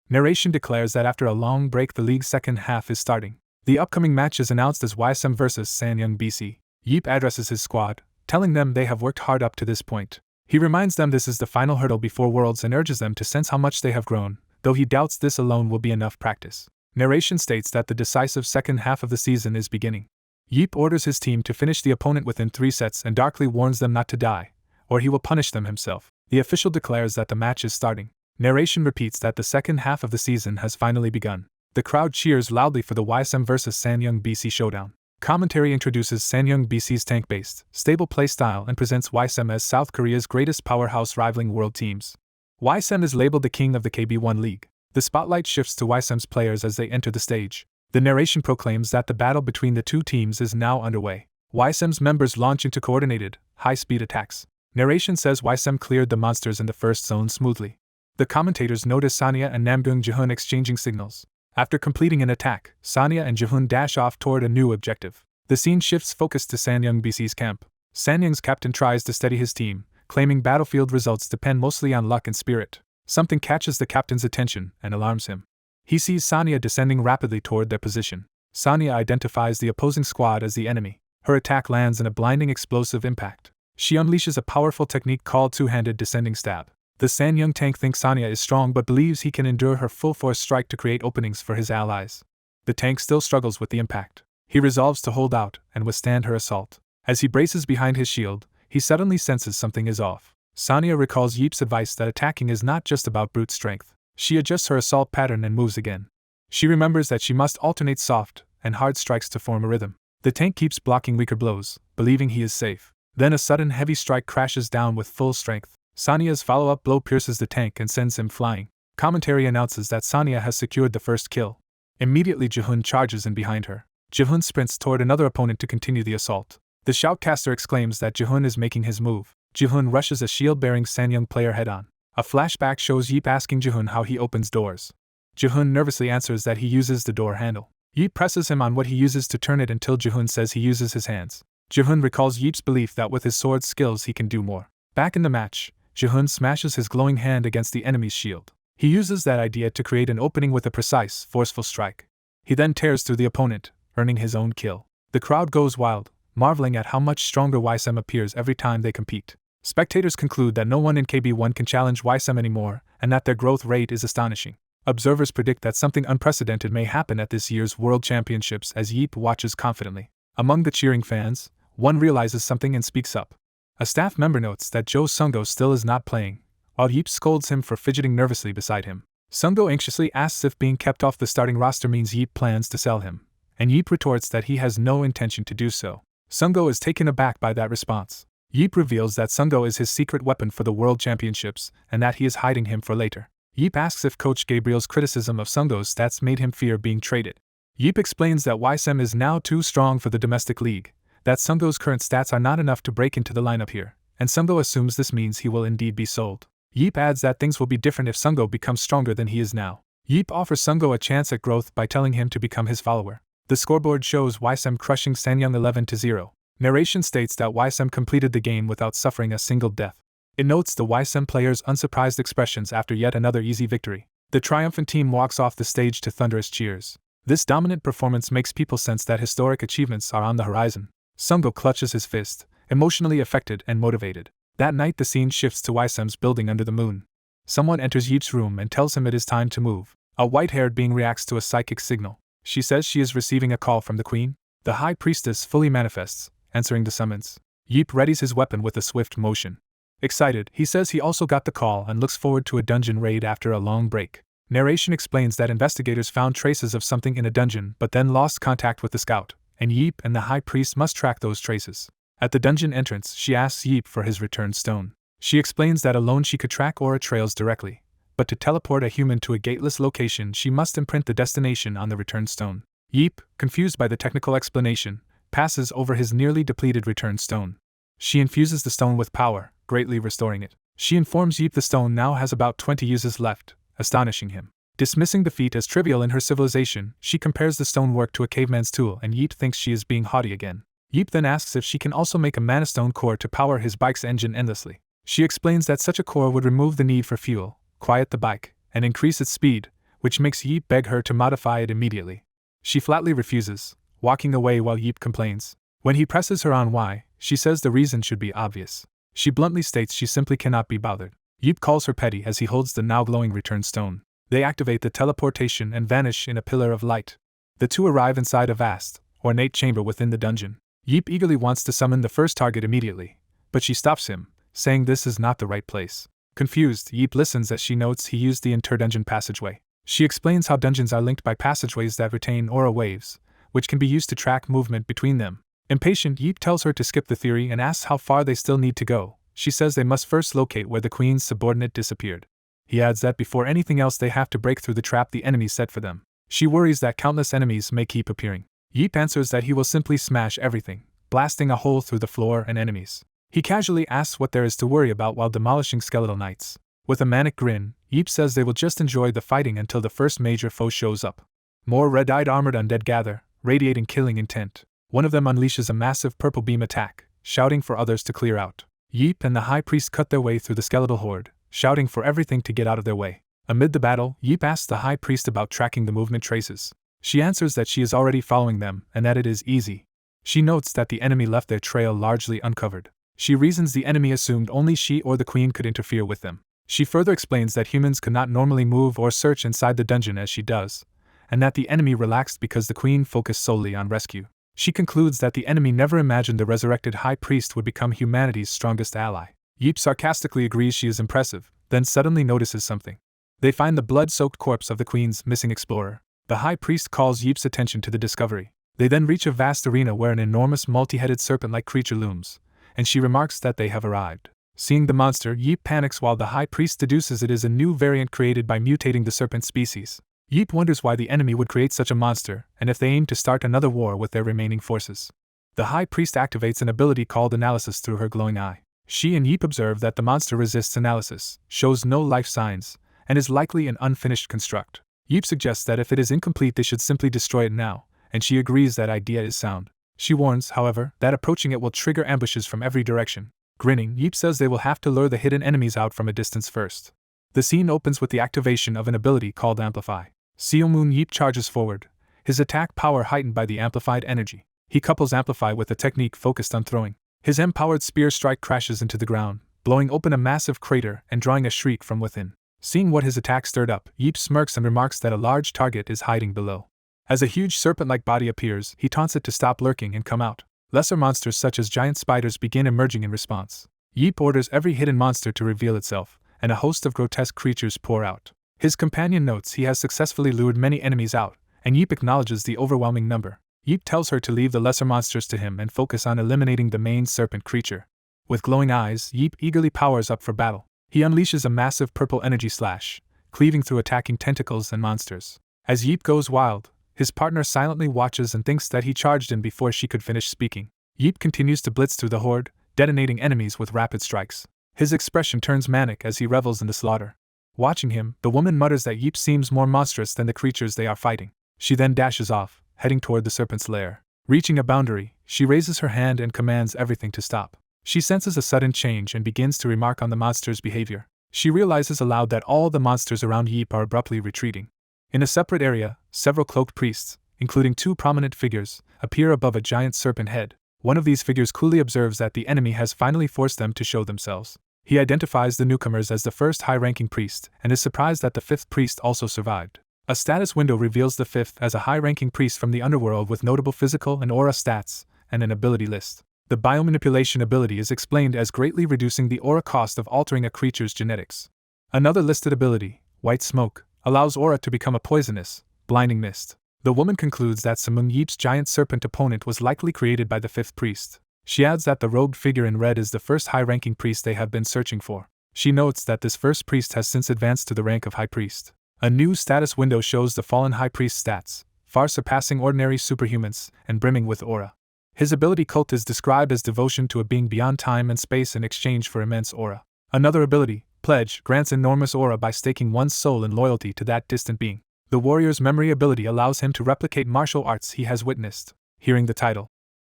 Narration declares that after a long break the league's second half is starting. The upcoming match is announced as Weissim vs Sanyang BC. Yeep addresses his squad, telling them they have worked hard up to this point. He reminds them this is the final hurdle before Worlds and urges them to sense how much they have grown, though he doubts this alone will be enough practice. Narration states that the decisive second half of the season is beginning. Yeep orders his team to finish the opponent within 3 sets and darkly warns them not to die, or he will punish them himself. The official declares that the match is starting. Narration repeats that the second half of the season has finally begun. The crowd cheers loudly for the Weissim vs Sanyang BC showdown. Commentary introduces Sanyang BC's tank-based, stable playstyle and presents Weissim as South Korea's greatest powerhouse rivaling world teams. Weissim is labeled the king of the KB1 League. The spotlight shifts to Weissim's players as they enter the stage. The narration proclaims that the battle between the two teams is now underway. Weissim's members launch into coordinated, high-speed attacks. Narration says Weissim cleared the monsters in the first zone smoothly. The commentators notice Sanya and Namgung Jihun exchanging signals. After completing an attack, Sanya and Jihun dash off toward a new objective. The scene shifts focus to Sanyang BC's camp. Sanyang's captain tries to steady his team, claiming battlefield results depend mostly on luck and spirit. Something catches the captain's attention and alarms him. He sees Sanya descending rapidly toward their position. Sanya identifies the opposing squad as the enemy. Her attack lands in a blinding explosive impact. She unleashes a powerful technique called two-handed descending stab. The Sanyang tank thinks Sanya is strong but believes he can endure her full-force strike to create openings for his allies. The tank still struggles with the impact. He resolves to hold out and withstand her assault. As he braces behind his shield, he suddenly senses something is off. Sanya recalls Yeep's advice that attacking is not just about brute strength. She adjusts her assault pattern and moves again. She remembers that she must alternate soft and hard strikes to form a rhythm. The tank keeps blocking weaker blows, believing he is safe. Then a sudden heavy strike crashes down with full strength. Sanya's follow-up blow pierces the tank and sends him flying. Commentary announces that Sanya has secured the first kill. Immediately Jihun charges in behind her. Jihun sprints toward another opponent to continue the assault. The shoutcaster exclaims that Jihun is making his move. Jihun rushes a shield-bearing Sanyang player head-on. A flashback shows Yeep asking Jihun how he opens doors. Jihun nervously answers that he uses the door handle. Yeep presses him on what he uses to turn it until Jihun says he uses his hands. Jihun recalls Yeep's belief that with his sword skills he can do more. Back in the match, Jihun smashes his glowing hand against the enemy's shield. He uses that idea to create an opening with a precise, forceful strike. He then tears through the opponent, earning his own kill. The crowd goes wild, marveling at how much stronger Weissim appears every time they compete. Spectators conclude that no one in KB1 can challenge Weissim anymore, and that their growth rate is astonishing. Observers predict that something unprecedented may happen at this year's World Championships as Yeep watches confidently. Among the cheering fans, one realizes something and speaks up. A staff member notes that Jo Sungdo still is not playing, while Yeep scolds him for fidgeting nervously beside him. Sungdo anxiously asks if being kept off the starting roster means Yeep plans to sell him, and Yeep retorts that he has no intention to do so. Sungdo is taken aback by that response. Yeep reveals that Sungdo is his secret weapon for the World Championships, and that he is hiding him for later. Yeep asks if Coach Gabriel's criticism of Sungdo's stats made him fear being traded. Yeep explains that Weissim is now too strong for the domestic league, that Sungdo's current stats are not enough to break into the lineup here, and Sungdo assumes this means he will indeed be sold. Yeep adds that things will be different if Sungdo becomes stronger than he is now. Yeep offers Sungdo a chance at growth by telling him to become his follower. The scoreboard shows Weissim crushing Sanyang 11-0. Narration states that Weissim completed the game without suffering a single death. It notes the Weissim players' unsurprised expressions after yet another easy victory. The triumphant team walks off the stage to thunderous cheers. This dominant performance makes people sense that historic achievements are on the horizon. Sungo clutches his fist, emotionally affected and motivated. That night the scene shifts to Weisim's building under the moon. Someone enters Yeep's room and tells him it is time to move. A white-haired being reacts to a psychic signal. She says she is receiving a call from the queen. The high priestess fully manifests, answering the summons. Yeep readies his weapon with a swift motion. Excited, he says he also got the call and looks forward to a dungeon raid after a long break. Narration explains that investigators found traces of something in a dungeon but then lost contact with the scout, and Yeep and the high priest must track those traces. At the dungeon entrance, she asks Yeep for his return stone. She explains that alone she could track aura trails directly, but to teleport a human to a gateless location she must imprint the destination on the return stone. Yeep, confused by the technical explanation, passes over his nearly depleted return stone. She infuses the stone with power, greatly restoring it. She informs Yeep the stone now has about 20 uses left, astonishing him. Dismissing the feat as trivial in her civilization, she compares the stonework to a caveman's tool and Yeep thinks she is being haughty again. Yeep then asks if she can also make a mana stone core to power his bike's engine endlessly. She explains that such a core would remove the need for fuel, quiet the bike, and increase its speed, which makes Yeep beg her to modify it immediately. She flatly refuses, walking away while Yeep complains. When he presses her on why, she says the reason should be obvious. She bluntly states she simply cannot be bothered. Yeep calls her petty as he holds the now glowing return stone. They activate the teleportation and vanish in a pillar of light. The two arrive inside a vast, ornate chamber within the dungeon. Yeep eagerly wants to summon the first target immediately, but she stops him, saying this is not the right place. Confused, Yeep listens as she notes he used the inter-dungeon passageway. She explains how dungeons are linked by passageways that retain aura waves, which can be used to track movement between them. Impatient, Yeep tells her to skip the theory and asks how far they still need to go. She says they must first locate where the queen's subordinate disappeared. He adds that before anything else they have to break through the trap the enemy set for them. She worries that countless enemies may keep appearing. Yeep answers that he will simply smash everything, blasting a hole through the floor and enemies. He casually asks what there is to worry about while demolishing skeletal knights. With a manic grin, Yeep says they will just enjoy the fighting until the first major foe shows up. More red-eyed armored undead gather, radiating killing intent. One of them unleashes a massive purple beam attack, shouting for others to clear out. Yeep and the high priest cut their way through the skeletal horde, shouting for everything to get out of their way. Amid the battle, Yeep asks the high priest about tracking the movement traces. She answers that she is already following them and that it is easy. She notes that the enemy left their trail largely uncovered. She reasons the enemy assumed only she or the queen could interfere with them. She further explains that humans could not normally move or search inside the dungeon as she does, and that the enemy relaxed because the queen focused solely on rescue. She concludes that the enemy never imagined the resurrected high priest would become humanity's strongest ally. Yeep sarcastically agrees she is impressive, then suddenly notices something. They find the blood-soaked corpse of the queen's missing explorer. The high priest calls Yeep's attention to the discovery. They then reach a vast arena where an enormous multi-headed serpent-like creature looms, and she remarks that they have arrived. Seeing the monster, Yeep panics while the high priest deduces it is a new variant created by mutating the serpent species. Yeep wonders why the enemy would create such a monster, and if they aim to start another war with their remaining forces. The high priest activates an ability called analysis through her glowing eye. She and Yeep observe that the monster resists analysis, shows no life signs, and is likely an unfinished construct. Yeep suggests that if it is incomplete they should simply destroy it now, and she agrees that idea is sound. She warns, however, that approaching it will trigger ambushes from every direction. Grinning, Yeep says they will have to lure the hidden enemies out from a distance first. The scene opens with the activation of an ability called Amplify. Seomoon Yeep charges forward, his attack power heightened by the amplified energy. He couples Amplify with a technique focused on throwing. His empowered spear strike crashes into the ground, blowing open a massive crater and drawing a shriek from within. Seeing what his attack stirred up, Yeep smirks and remarks that a large target is hiding below. As a huge serpent-like body appears, he taunts it to stop lurking and come out. Lesser monsters such as giant spiders begin emerging in response. Yeep orders every hidden monster to reveal itself, and a host of grotesque creatures pour out. His companion notes he has successfully lured many enemies out, and Yeep acknowledges the overwhelming number. Yeep tells her to leave the lesser monsters to him and focus on eliminating the main serpent creature. With glowing eyes, Yeep eagerly powers up for battle. He unleashes a massive purple energy slash, cleaving through attacking tentacles and monsters. As Yeep goes wild, his partner silently watches and thinks that he charged in before she could finish speaking. Yeep continues to blitz through the horde, detonating enemies with rapid strikes. His expression turns manic as he revels in the slaughter. Watching him, the woman mutters that Yeep seems more monstrous than the creatures they are fighting. She then dashes off, heading toward the serpent's lair. Reaching a boundary, She raises her hand and commands everything to stop. She senses a sudden change and begins to remark on the monster's behavior. She realizes aloud that all the monsters around Yeep are abruptly retreating. In a separate area, several cloaked priests, including 2 prominent figures, appear above a giant serpent head. One of these figures coolly observes that the enemy has finally forced them to show themselves. He identifies the newcomers as the first high-ranking priest and is surprised that the 5th priest also survived. A status window reveals the 5th as a high-ranking priest from the underworld with notable physical and aura stats, and an ability list. The biomanipulation ability is explained as greatly reducing the aura cost of altering a creature's genetics. Another listed ability, White Smoke, allows aura to become a poisonous, blinding mist. The woman concludes that Samung Yeep's giant serpent opponent was likely created by the 5th priest. She adds that the robed figure in red is the first high-ranking priest they have been searching for. She notes that this first priest has since advanced to the rank of high priest. A new status window shows the fallen high priest's stats, far surpassing ordinary superhumans and brimming with aura. His ability Cult is described as devotion to a being beyond time and space in exchange for immense aura. Another ability, Pledge, grants enormous aura by staking one's soul in loyalty to that distant being. The warrior's memory ability allows him to replicate martial arts he has witnessed. Hearing the title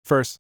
first,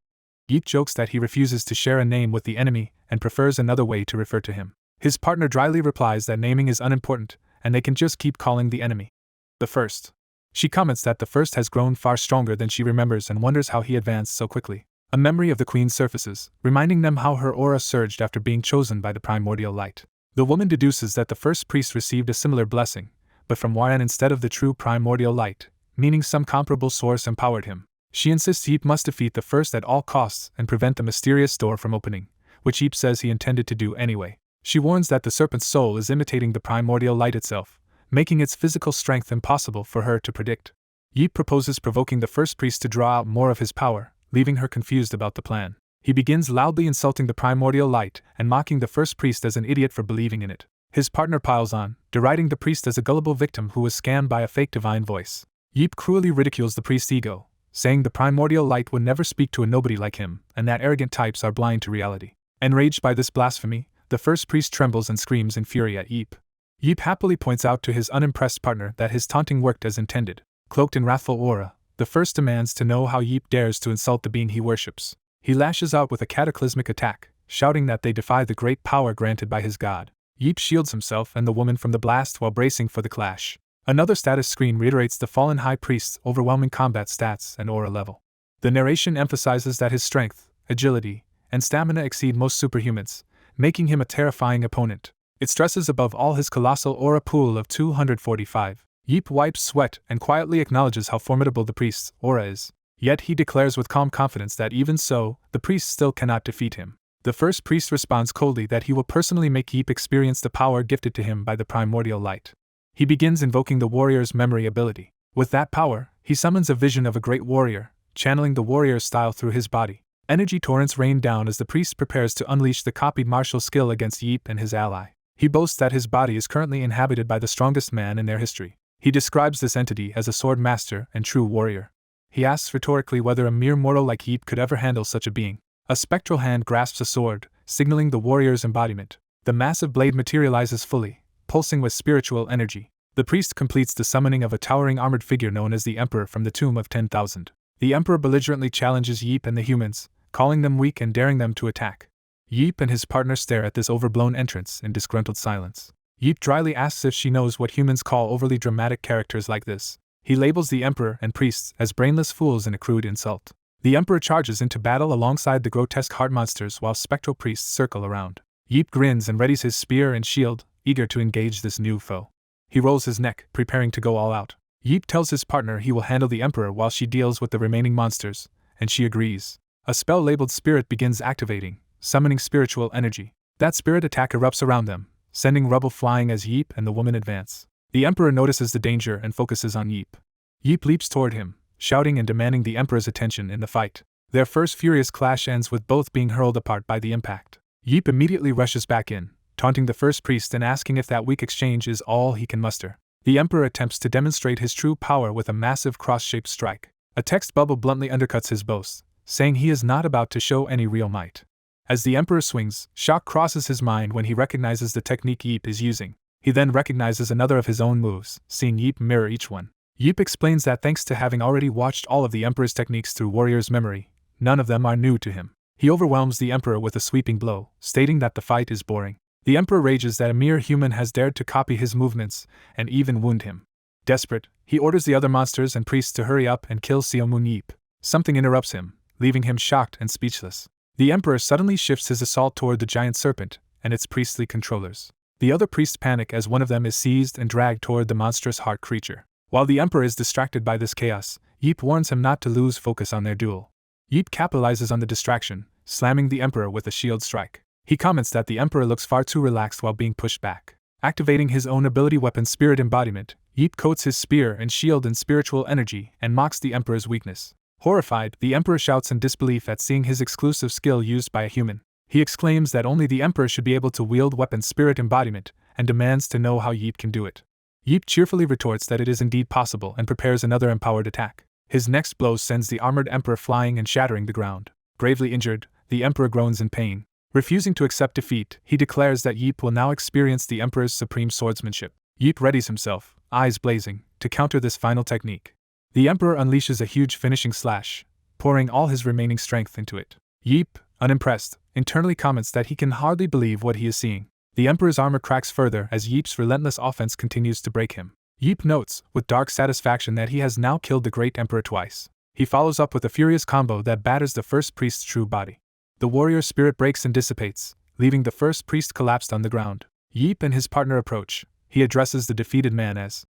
Yeep jokes that he refuses to share a name with the enemy and prefers another way to refer to him. His partner dryly replies that naming is unimportant, and they can just keep calling the enemy the first. She comments that the first has grown far stronger than she remembers and wonders how he advanced so quickly. A memory of the queen surfaces, reminding them how her aura surged after being chosen by the primordial light. The woman deduces that the first priest received a similar blessing, but from Waran instead of the true primordial light, meaning some comparable source empowered him. She insists Yeep must defeat the first at all costs and prevent the mysterious door from opening, which Yeep says he intended to do anyway. She warns that the serpent's soul is imitating the primordial light itself, making its physical strength impossible for her to predict. Yeep proposes provoking the first priest to draw out more of his power, leaving her confused about the plan. He begins loudly insulting the primordial light and mocking the first priest as an idiot for believing in it. His partner piles on, deriding the priest as a gullible victim who was scammed by a fake divine voice. Yeep cruelly ridicules the priest's ego, saying the primordial light would never speak to a nobody like him, and that arrogant types are blind to reality. Enraged by this blasphemy, the first priest trembles and screams in fury at Yeep. Yeep happily points out to his unimpressed partner that his taunting worked as intended. Cloaked in wrathful aura, the first demands to know how Yeep dares to insult the being he worships. He lashes out with a cataclysmic attack, shouting that they defy the great power granted by his god. Yeep shields himself and the woman from the blast while bracing for the clash. Another status screen reiterates the fallen high priest's overwhelming combat stats and aura level. The narration emphasizes that his strength, agility, and stamina exceed most superhumans, making him a terrifying opponent. It stresses above all his colossal aura pool of 245. Yeep wipes sweat and quietly acknowledges how formidable the priest's aura is. Yet he declares with calm confidence that even so, the priest still cannot defeat him. The first priest responds coldly that he will personally make Yeep experience the power gifted to him by the primordial light. He begins invoking the warrior's memory ability. With that power, he summons a vision of a great warrior, channeling the warrior's style through his body. Energy torrents rain down as the priest prepares to unleash the copied martial skill against Yeep and his ally. He boasts that his body is currently inhabited by the strongest man in their history. He describes this entity as a sword master and true warrior. He asks rhetorically whether a mere mortal like Yeep could ever handle such a being. A spectral hand grasps a sword, signaling the warrior's embodiment. The massive blade materializes fully, pulsing with spiritual energy. The priest completes the summoning of a towering armored figure known as the Emperor from the Tomb of 10,000. The Emperor belligerently challenges Yeep and the humans, calling them weak and daring them to attack. Yeep and his partner stare at this overblown entrance in disgruntled silence. Yeep dryly asks if she knows what humans call overly dramatic characters like this. He labels the Emperor and priests as brainless fools in a crude insult. The Emperor charges into battle alongside the grotesque heart monsters while spectral priests circle around. Yeep grins and readies his spear and shield, eager to engage this new foe. He rolls his neck, preparing to go all out. Yeep tells his partner he will handle the Emperor while she deals with the remaining monsters, and she agrees. A spell labeled Spirit begins activating, summoning spiritual energy. That spirit attack erupts around them, sending rubble flying as Yeep and the woman advance. The Emperor notices the danger and focuses on Yeep. Yeep leaps toward him, shouting and demanding the Emperor's attention in the fight. Their first furious clash ends with both being hurled apart by the impact. Yeep immediately rushes back in, taunting the first priest and asking if that weak exchange is all he can muster. The Emperor attempts to demonstrate his true power with a massive cross-shaped strike. A text bubble bluntly undercuts his boast, saying he is not about to show any real might. As the Emperor swings, shock crosses his mind when he recognizes the technique Yeep is using. He then recognizes another of his own moves, seeing Yeep mirror each one. Yeep explains that thanks to having already watched all of the Emperor's techniques through Warrior's memory, none of them are new to him. He overwhelms the Emperor with a sweeping blow, stating that the fight is boring. The Emperor rages that a mere human has dared to copy his movements and even wound him. Desperate, he orders the other monsters and priests to hurry up and kill Seomun Yeep. Something interrupts him, leaving him shocked and speechless. The Emperor suddenly shifts his assault toward the giant serpent and its priestly controllers. The other priests panic as one of them is seized and dragged toward the monstrous heart creature. While the Emperor is distracted by this chaos, Yeep warns him not to lose focus on their duel. Yeep capitalizes on the distraction, slamming the Emperor with a shield strike. He comments that the Emperor looks far too relaxed while being pushed back. Activating his own ability weapon Spirit Embodiment, Yeep coats his spear and shield in spiritual energy and mocks the Emperor's weakness. Horrified, the Emperor shouts in disbelief at seeing his exclusive skill used by a human. He exclaims that only the Emperor should be able to wield weapon Spirit Embodiment and demands to know how Yeep can do it. Yeep cheerfully retorts that it is indeed possible and prepares another empowered attack. His next blow sends the armored Emperor flying and shattering the ground. Gravely injured, the Emperor groans in pain. Refusing to accept defeat, he declares that Yeep will now experience the Emperor's supreme swordsmanship. Yeep readies himself, eyes blazing, to counter this final technique. The Emperor unleashes a huge finishing slash, pouring all his remaining strength into it. Yeep, unimpressed, internally comments that he can hardly believe what he is seeing. The Emperor's armor cracks further as Yeep's relentless offense continues to break him. Yeep notes, with dark satisfaction, that he has now killed the Great Emperor twice. He follows up with a furious combo that batters the first priest's true body. The warrior spirit breaks and dissipates, leaving the first priest collapsed on the ground. Yeep and his partner approach. He addresses the defeated man as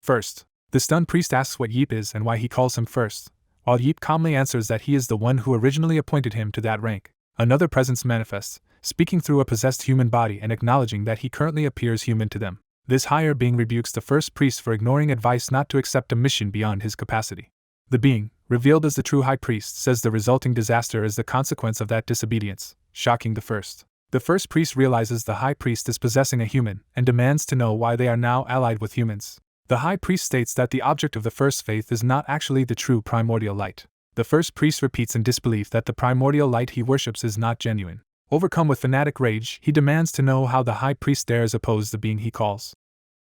First. The stunned priest asks what Yeep is and why he calls him First, while Yeep calmly answers that he is the one who originally appointed him to that rank. Another presence manifests, speaking through a possessed human body and acknowledging that he currently appears human to them. This higher being rebukes the first priest for ignoring advice not to accept a mission beyond his capacity. The being, revealed as the true high priest, says the resulting disaster is the consequence of that disobedience, shocking the first. The first priest realizes the high priest is possessing a human and demands to know why they are now allied with humans. The high priest states that the object of the first faith is not actually the true primordial light. The first priest repeats in disbelief that the primordial light he worships is not genuine. Overcome with fanatic rage, he demands to know how the high priest dares oppose the being he calls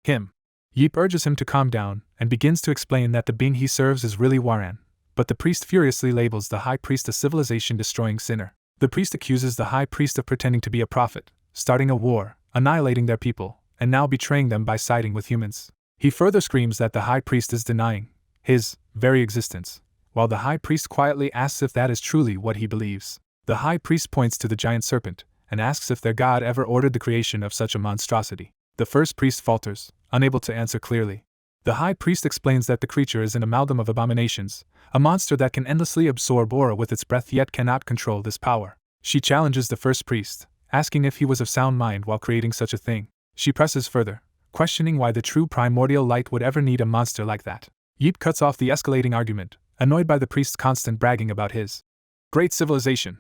him. Yeep urges him to calm down and begins to explain that the being he serves is really Waran, but the priest furiously labels the high priest a civilization-destroying sinner. The priest accuses the high priest of pretending to be a prophet, starting a war, annihilating their people, and now betraying them by siding with humans. He further screams that the high priest is denying his very existence, while the high priest quietly asks if that is truly what he believes. The high priest points to the giant serpent and asks if their god ever ordered the creation of such a monstrosity. The first priest falters, unable to answer clearly. The high priest explains that the creature is an amalgam of abominations, a monster that can endlessly absorb aura with its breath yet cannot control this power. She challenges the first priest, asking if he was of sound mind while creating such a thing. She presses further, questioning why the true primordial light would ever need a monster like that. Yeep cuts off the escalating argument, annoyed by the priest's constant bragging about his great civilization,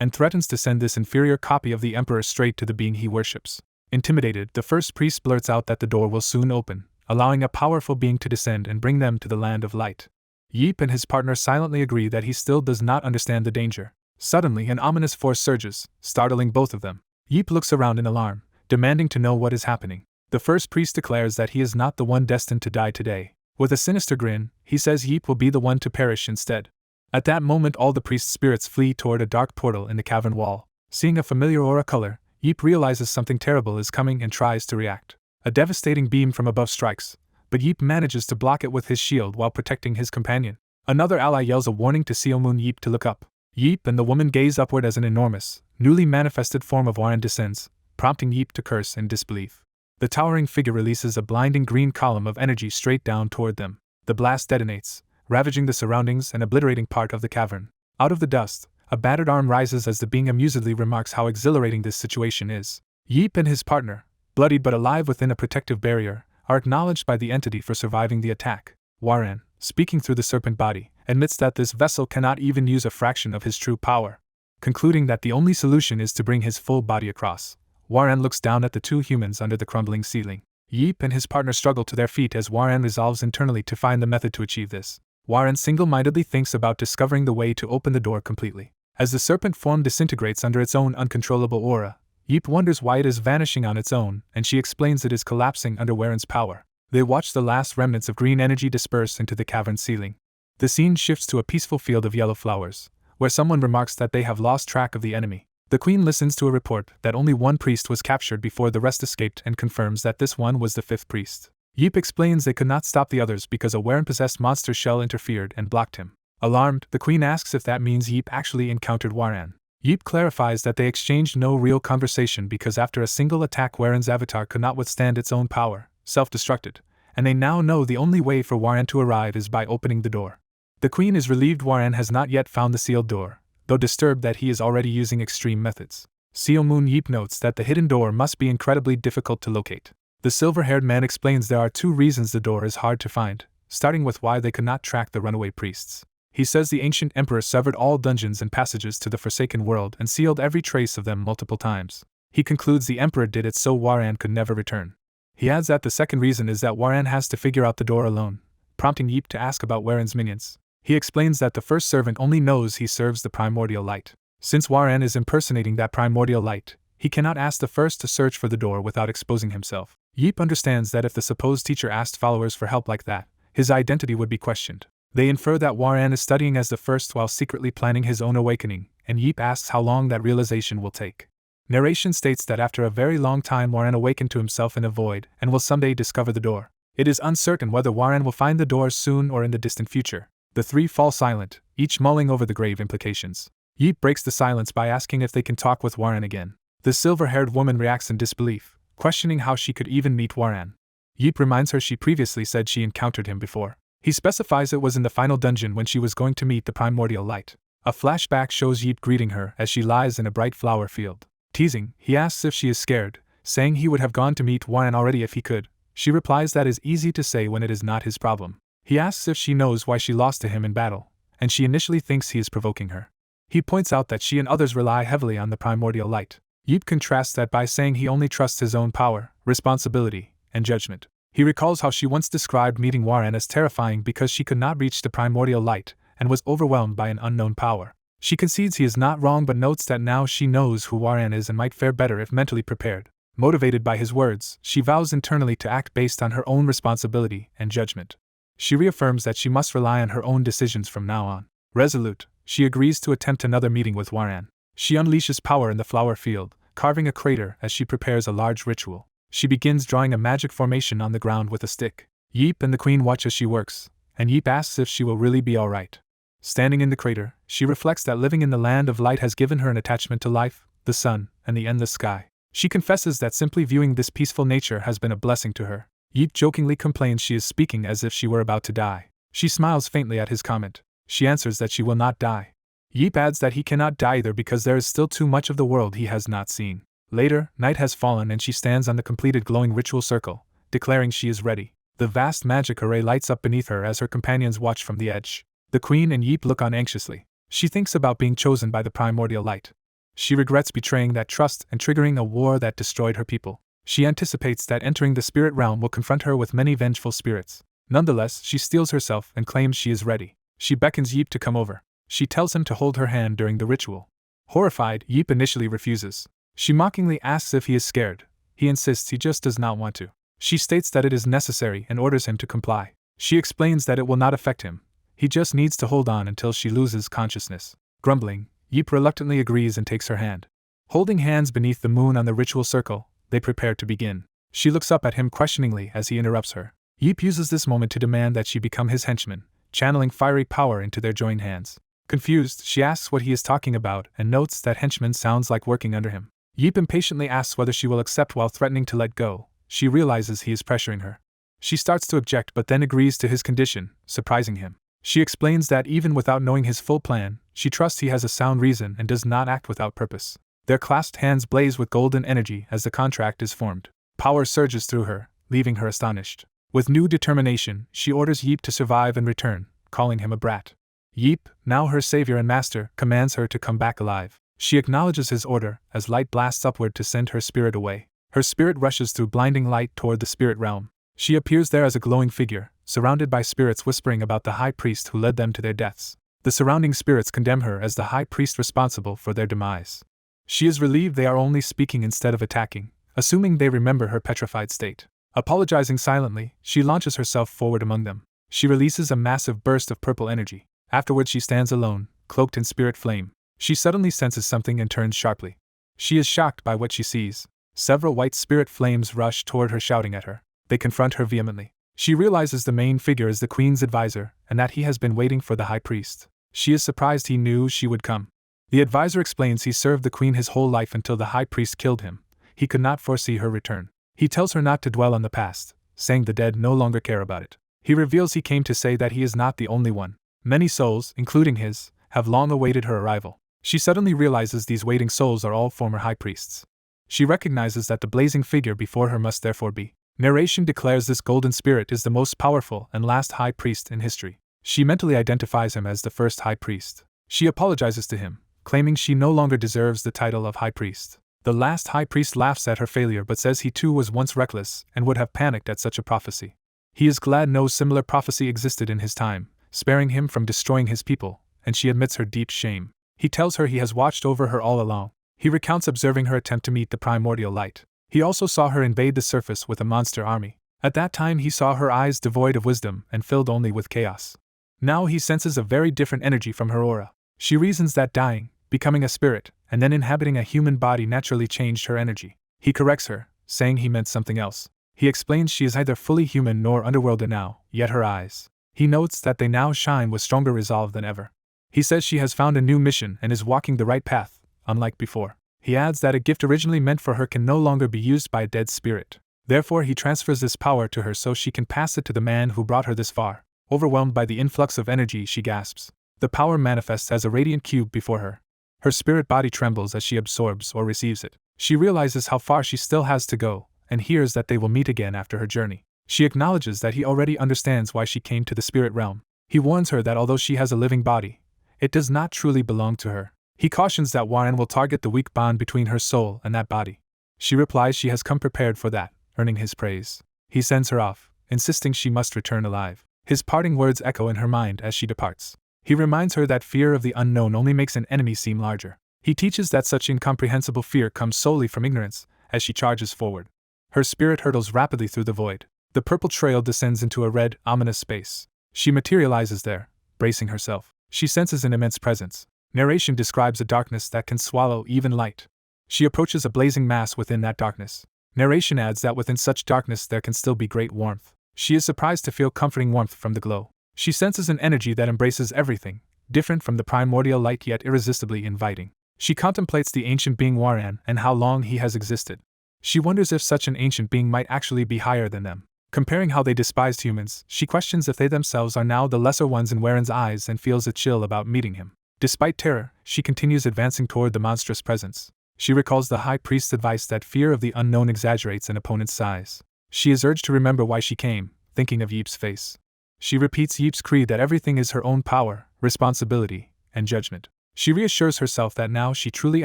and threatens to send this inferior copy of the Emperor straight to the being he worships. Intimidated, the first priest blurts out that the door will soon open, allowing a powerful being to descend and bring them to the land of light. Yeep and his partner silently agree that he still does not understand the danger. Suddenly, an ominous force surges, startling both of them. Yeep looks around in alarm, demanding to know what is happening. The first priest declares that he is not the one destined to die today. With a sinister grin, he says Yeep will be the one to perish instead. At that moment, all the priest's spirits flee toward a dark portal in the cavern wall. Seeing a familiar aura color, Yeep realizes something terrible is coming and tries to react. A devastating beam from above strikes, but Yeep manages to block it with his shield while protecting his companion. Another ally yells a warning to Seomun Yeep to look up. Yeep and the woman gaze upward as an enormous, newly manifested form of Waran descends, prompting Yeep to curse in disbelief. The towering figure releases a blinding green column of energy straight down toward them. The blast detonates, ravaging the surroundings and obliterating part of the cavern. Out of the dust, a battered arm rises as the being amusedly remarks how exhilarating this situation is. Yeep and his partner, bloodied but alive within a protective barrier, are acknowledged by the entity for surviving the attack. Waran, speaking through the serpent body, admits that this vessel cannot even use a fraction of his true power. Concluding that the only solution is to bring his full body across, Waran looks down at the two humans under the crumbling ceiling. Yeep and his partner struggle to their feet as Waran resolves internally to find the method to achieve this. Waran single-mindedly thinks about discovering the way to open the door completely. As the serpent form disintegrates under its own uncontrollable aura, Yeep wonders why it is vanishing on its own, and she explains it is collapsing under Waran's power. They watch the last remnants of green energy disperse into the cavern ceiling. The scene shifts to a peaceful field of yellow flowers, where someone remarks that they have lost track of the enemy. The queen listens to a report that only one priest was captured before the rest escaped and confirms that this one was the fifth priest. Yeep explains they could not stop the others because a Warren-possessed monster shell interfered and blocked him. Alarmed, the queen asks if that means Yeep actually encountered Warren. Yeep clarifies that they exchanged no real conversation because after a single attack Warren's avatar could not withstand its own power, self-destructed, and they now know the only way for Warren to arrive is by opening the door. The queen is relieved Warren has not yet found the sealed door, though disturbed that he is already using extreme methods. Seal Moon Yeep notes that the hidden door must be incredibly difficult to locate. The silver-haired man explains there are 2 reasons the door is hard to find, starting with why they could not track the runaway priests. He says the ancient emperor severed all dungeons and passages to the Forsaken World and sealed every trace of them multiple times. He concludes the emperor did it so Warren could never return. He adds that the second reason is that Warren has to figure out the door alone, prompting Yeep to ask about Warren's minions. He explains that the first servant only knows he serves the primordial light. Since Warren is impersonating that primordial light, he cannot ask the first to search for the door without exposing himself. Yeep understands that if the supposed teacher asked followers for help like that, his identity would be questioned. They infer that Warren is studying as the first while secretly planning his own awakening, and Yeep asks how long that realization will take. Narration states that after a very long time Warren awakened to himself in a void and will someday discover the door. It is uncertain whether Warren will find the door soon or in the distant future. The 3 fall silent, each mulling over the grave implications. Yeep breaks the silence by asking if they can talk with Warren again. The silver-haired woman reacts in disbelief, questioning how she could even meet Warren. Yeep reminds her she previously said she encountered him before. He specifies it was in the final dungeon when she was going to meet the primordial light. A flashback shows Yeep greeting her as she lies in a bright flower field. Teasing, he asks if she is scared, saying he would have gone to meet Warren already if he could. She replies that is easy to say when it is not his problem. He asks if she knows why she lost to him in battle, and she initially thinks he is provoking her. He points out that she and others rely heavily on the primordial light. Yeep contrasts that by saying he only trusts his own power, responsibility, and judgment. He recalls how she once described meeting Warren as terrifying because she could not reach the primordial light and was overwhelmed by an unknown power. She concedes he is not wrong but notes that now she knows who Warren is and might fare better if mentally prepared. Motivated by his words, she vows internally to act based on her own responsibility and judgment. She reaffirms that she must rely on her own decisions from now on. Resolute, she agrees to attempt another meeting with Warren. She unleashes power in the flower field, carving a crater as she prepares a large ritual. She begins drawing a magic formation on the ground with a stick. Yeep and the queen watch as she works, and Yeep asks if she will really be alright. Standing in the crater, she reflects that living in the land of light has given her an attachment to life, the sun, and the endless sky. She confesses that simply viewing this peaceful nature has been a blessing to her. Yeep jokingly complains she is speaking as if she were about to die. She smiles faintly at his comment. She answers that she will not die. Yeep adds that he cannot die either because there is still too much of the world he has not seen. Later, night has fallen and she stands on the completed glowing ritual circle, declaring she is ready. The vast magic array lights up beneath her as her companions watch from the edge. The queen and Yeep look on anxiously. She thinks about being chosen by the primordial light. She regrets betraying that trust and triggering a war that destroyed her people. She anticipates that entering the spirit realm will confront her with many vengeful spirits. Nonetheless, she steels herself and claims she is ready. She beckons Yeep to come over. She tells him to hold her hand during the ritual. Horrified, Yeep initially refuses. She mockingly asks if he is scared. He insists he just does not want to. She states that it is necessary and orders him to comply. She explains that it will not affect him. He just needs to hold on until she loses consciousness. Grumbling, Yeep reluctantly agrees and takes her hand. Holding hands beneath the moon on the ritual circle, they prepare to begin. She looks up at him questioningly as he interrupts her. Yeep uses this moment to demand that she become his henchman, channeling fiery power into their joined hands. Confused, she asks what he is talking about and notes that henchman sounds like working under him. Yeep impatiently asks whether she will accept while threatening to let go. She realizes he is pressuring her. She starts to object but then agrees to his condition, surprising him. She explains that even without knowing his full plan, she trusts he has a sound reason and does not act without purpose. Their clasped hands blaze with golden energy as the contract is formed. Power surges through her, leaving her astonished. With new determination, she orders Yeep to survive and return, calling him a brat. Yeep, now her savior and master, commands her to come back alive. She acknowledges his order as light blasts upward to send her spirit away. Her spirit rushes through blinding light toward the spirit realm. She appears there as a glowing figure, surrounded by spirits whispering about the high priest who led them to their deaths. The surrounding spirits condemn her as the high priest responsible for their demise. She is relieved they are only speaking instead of attacking, assuming they remember her petrified state. Apologizing silently, she launches herself forward among them. She releases a massive burst of purple energy. Afterwards she stands alone, cloaked in spirit flame. She suddenly senses something and turns sharply. She is shocked by what she sees. Several white spirit flames rush toward her, shouting at her. They confront her vehemently. She realizes the main figure is the queen's advisor, and that he has been waiting for the high priest. She is surprised he knew she would come. The advisor explains he served the queen his whole life until the high priest killed him. He could not foresee her return. He tells her not to dwell on the past, saying the dead no longer care about it. He reveals he came to say that he is not the only one. Many souls, including his, have long awaited her arrival. She suddenly realizes these waiting souls are all former high priests. She recognizes that the blazing figure before her must therefore be. Narration declares this golden spirit is the most powerful and last high priest in history. She mentally identifies him as the first high priest. She apologizes to him, claiming she no longer deserves the title of high priest. The last high priest laughs at her failure but says he too was once reckless and would have panicked at such a prophecy. He is glad no similar prophecy existed in his time, sparing him from destroying his people, and she admits her deep shame. He tells her he has watched over her all along. He recounts observing her attempt to meet the primordial light. He also saw her invade the surface with a monster army. At that time he saw her eyes devoid of wisdom and filled only with chaos. Now he senses a very different energy from her aura. She reasons that dying, becoming a spirit, and then inhabiting a human body naturally changed her energy. He corrects her, saying he meant something else. He explains she is neither fully human nor underworlder now, yet her eyes. He notes that they now shine with stronger resolve than ever. He says she has found a new mission and is walking the right path, unlike before. He adds that a gift originally meant for her can no longer be used by a dead spirit. Therefore he transfers this power to her so she can pass it to the man who brought her this far. Overwhelmed by the influx of energy, she gasps. The power manifests as a radiant cube before her. Her spirit body trembles as she absorbs or receives it. She realizes how far she still has to go, and hears that they will meet again after her journey. She acknowledges that he already understands why she came to the spirit realm. He warns her that although she has a living body, it does not truly belong to her. He cautions that Warren will target the weak bond between her soul and that body. She replies she has come prepared for that, earning his praise. He sends her off, insisting she must return alive. His parting words echo in her mind as she departs. He reminds her that fear of the unknown only makes an enemy seem larger. He teaches that such incomprehensible fear comes solely from ignorance, as she charges forward. Her spirit hurtles rapidly through the void. The purple trail descends into a red, ominous space. She materializes there, bracing herself. She senses an immense presence. Narration describes a darkness that can swallow even light. She approaches a blazing mass within that darkness. Narration adds that within such darkness there can still be great warmth. She is surprised to feel comforting warmth from the glow. She senses an energy that embraces everything, different from the primordial light yet irresistibly inviting. She contemplates the ancient being Waran and how long he has existed. She wonders if such an ancient being might actually be higher than them. Comparing how they despised humans, she questions if they themselves are now the lesser ones in Waran's eyes and feels a chill about meeting him. Despite terror, she continues advancing toward the monstrous presence. She recalls the high priest's advice that fear of the unknown exaggerates an opponent's size. She is urged to remember why she came, thinking of Yeep's face. She repeats Yeep's creed that everything is her own power, responsibility, and judgment. She reassures herself that now she truly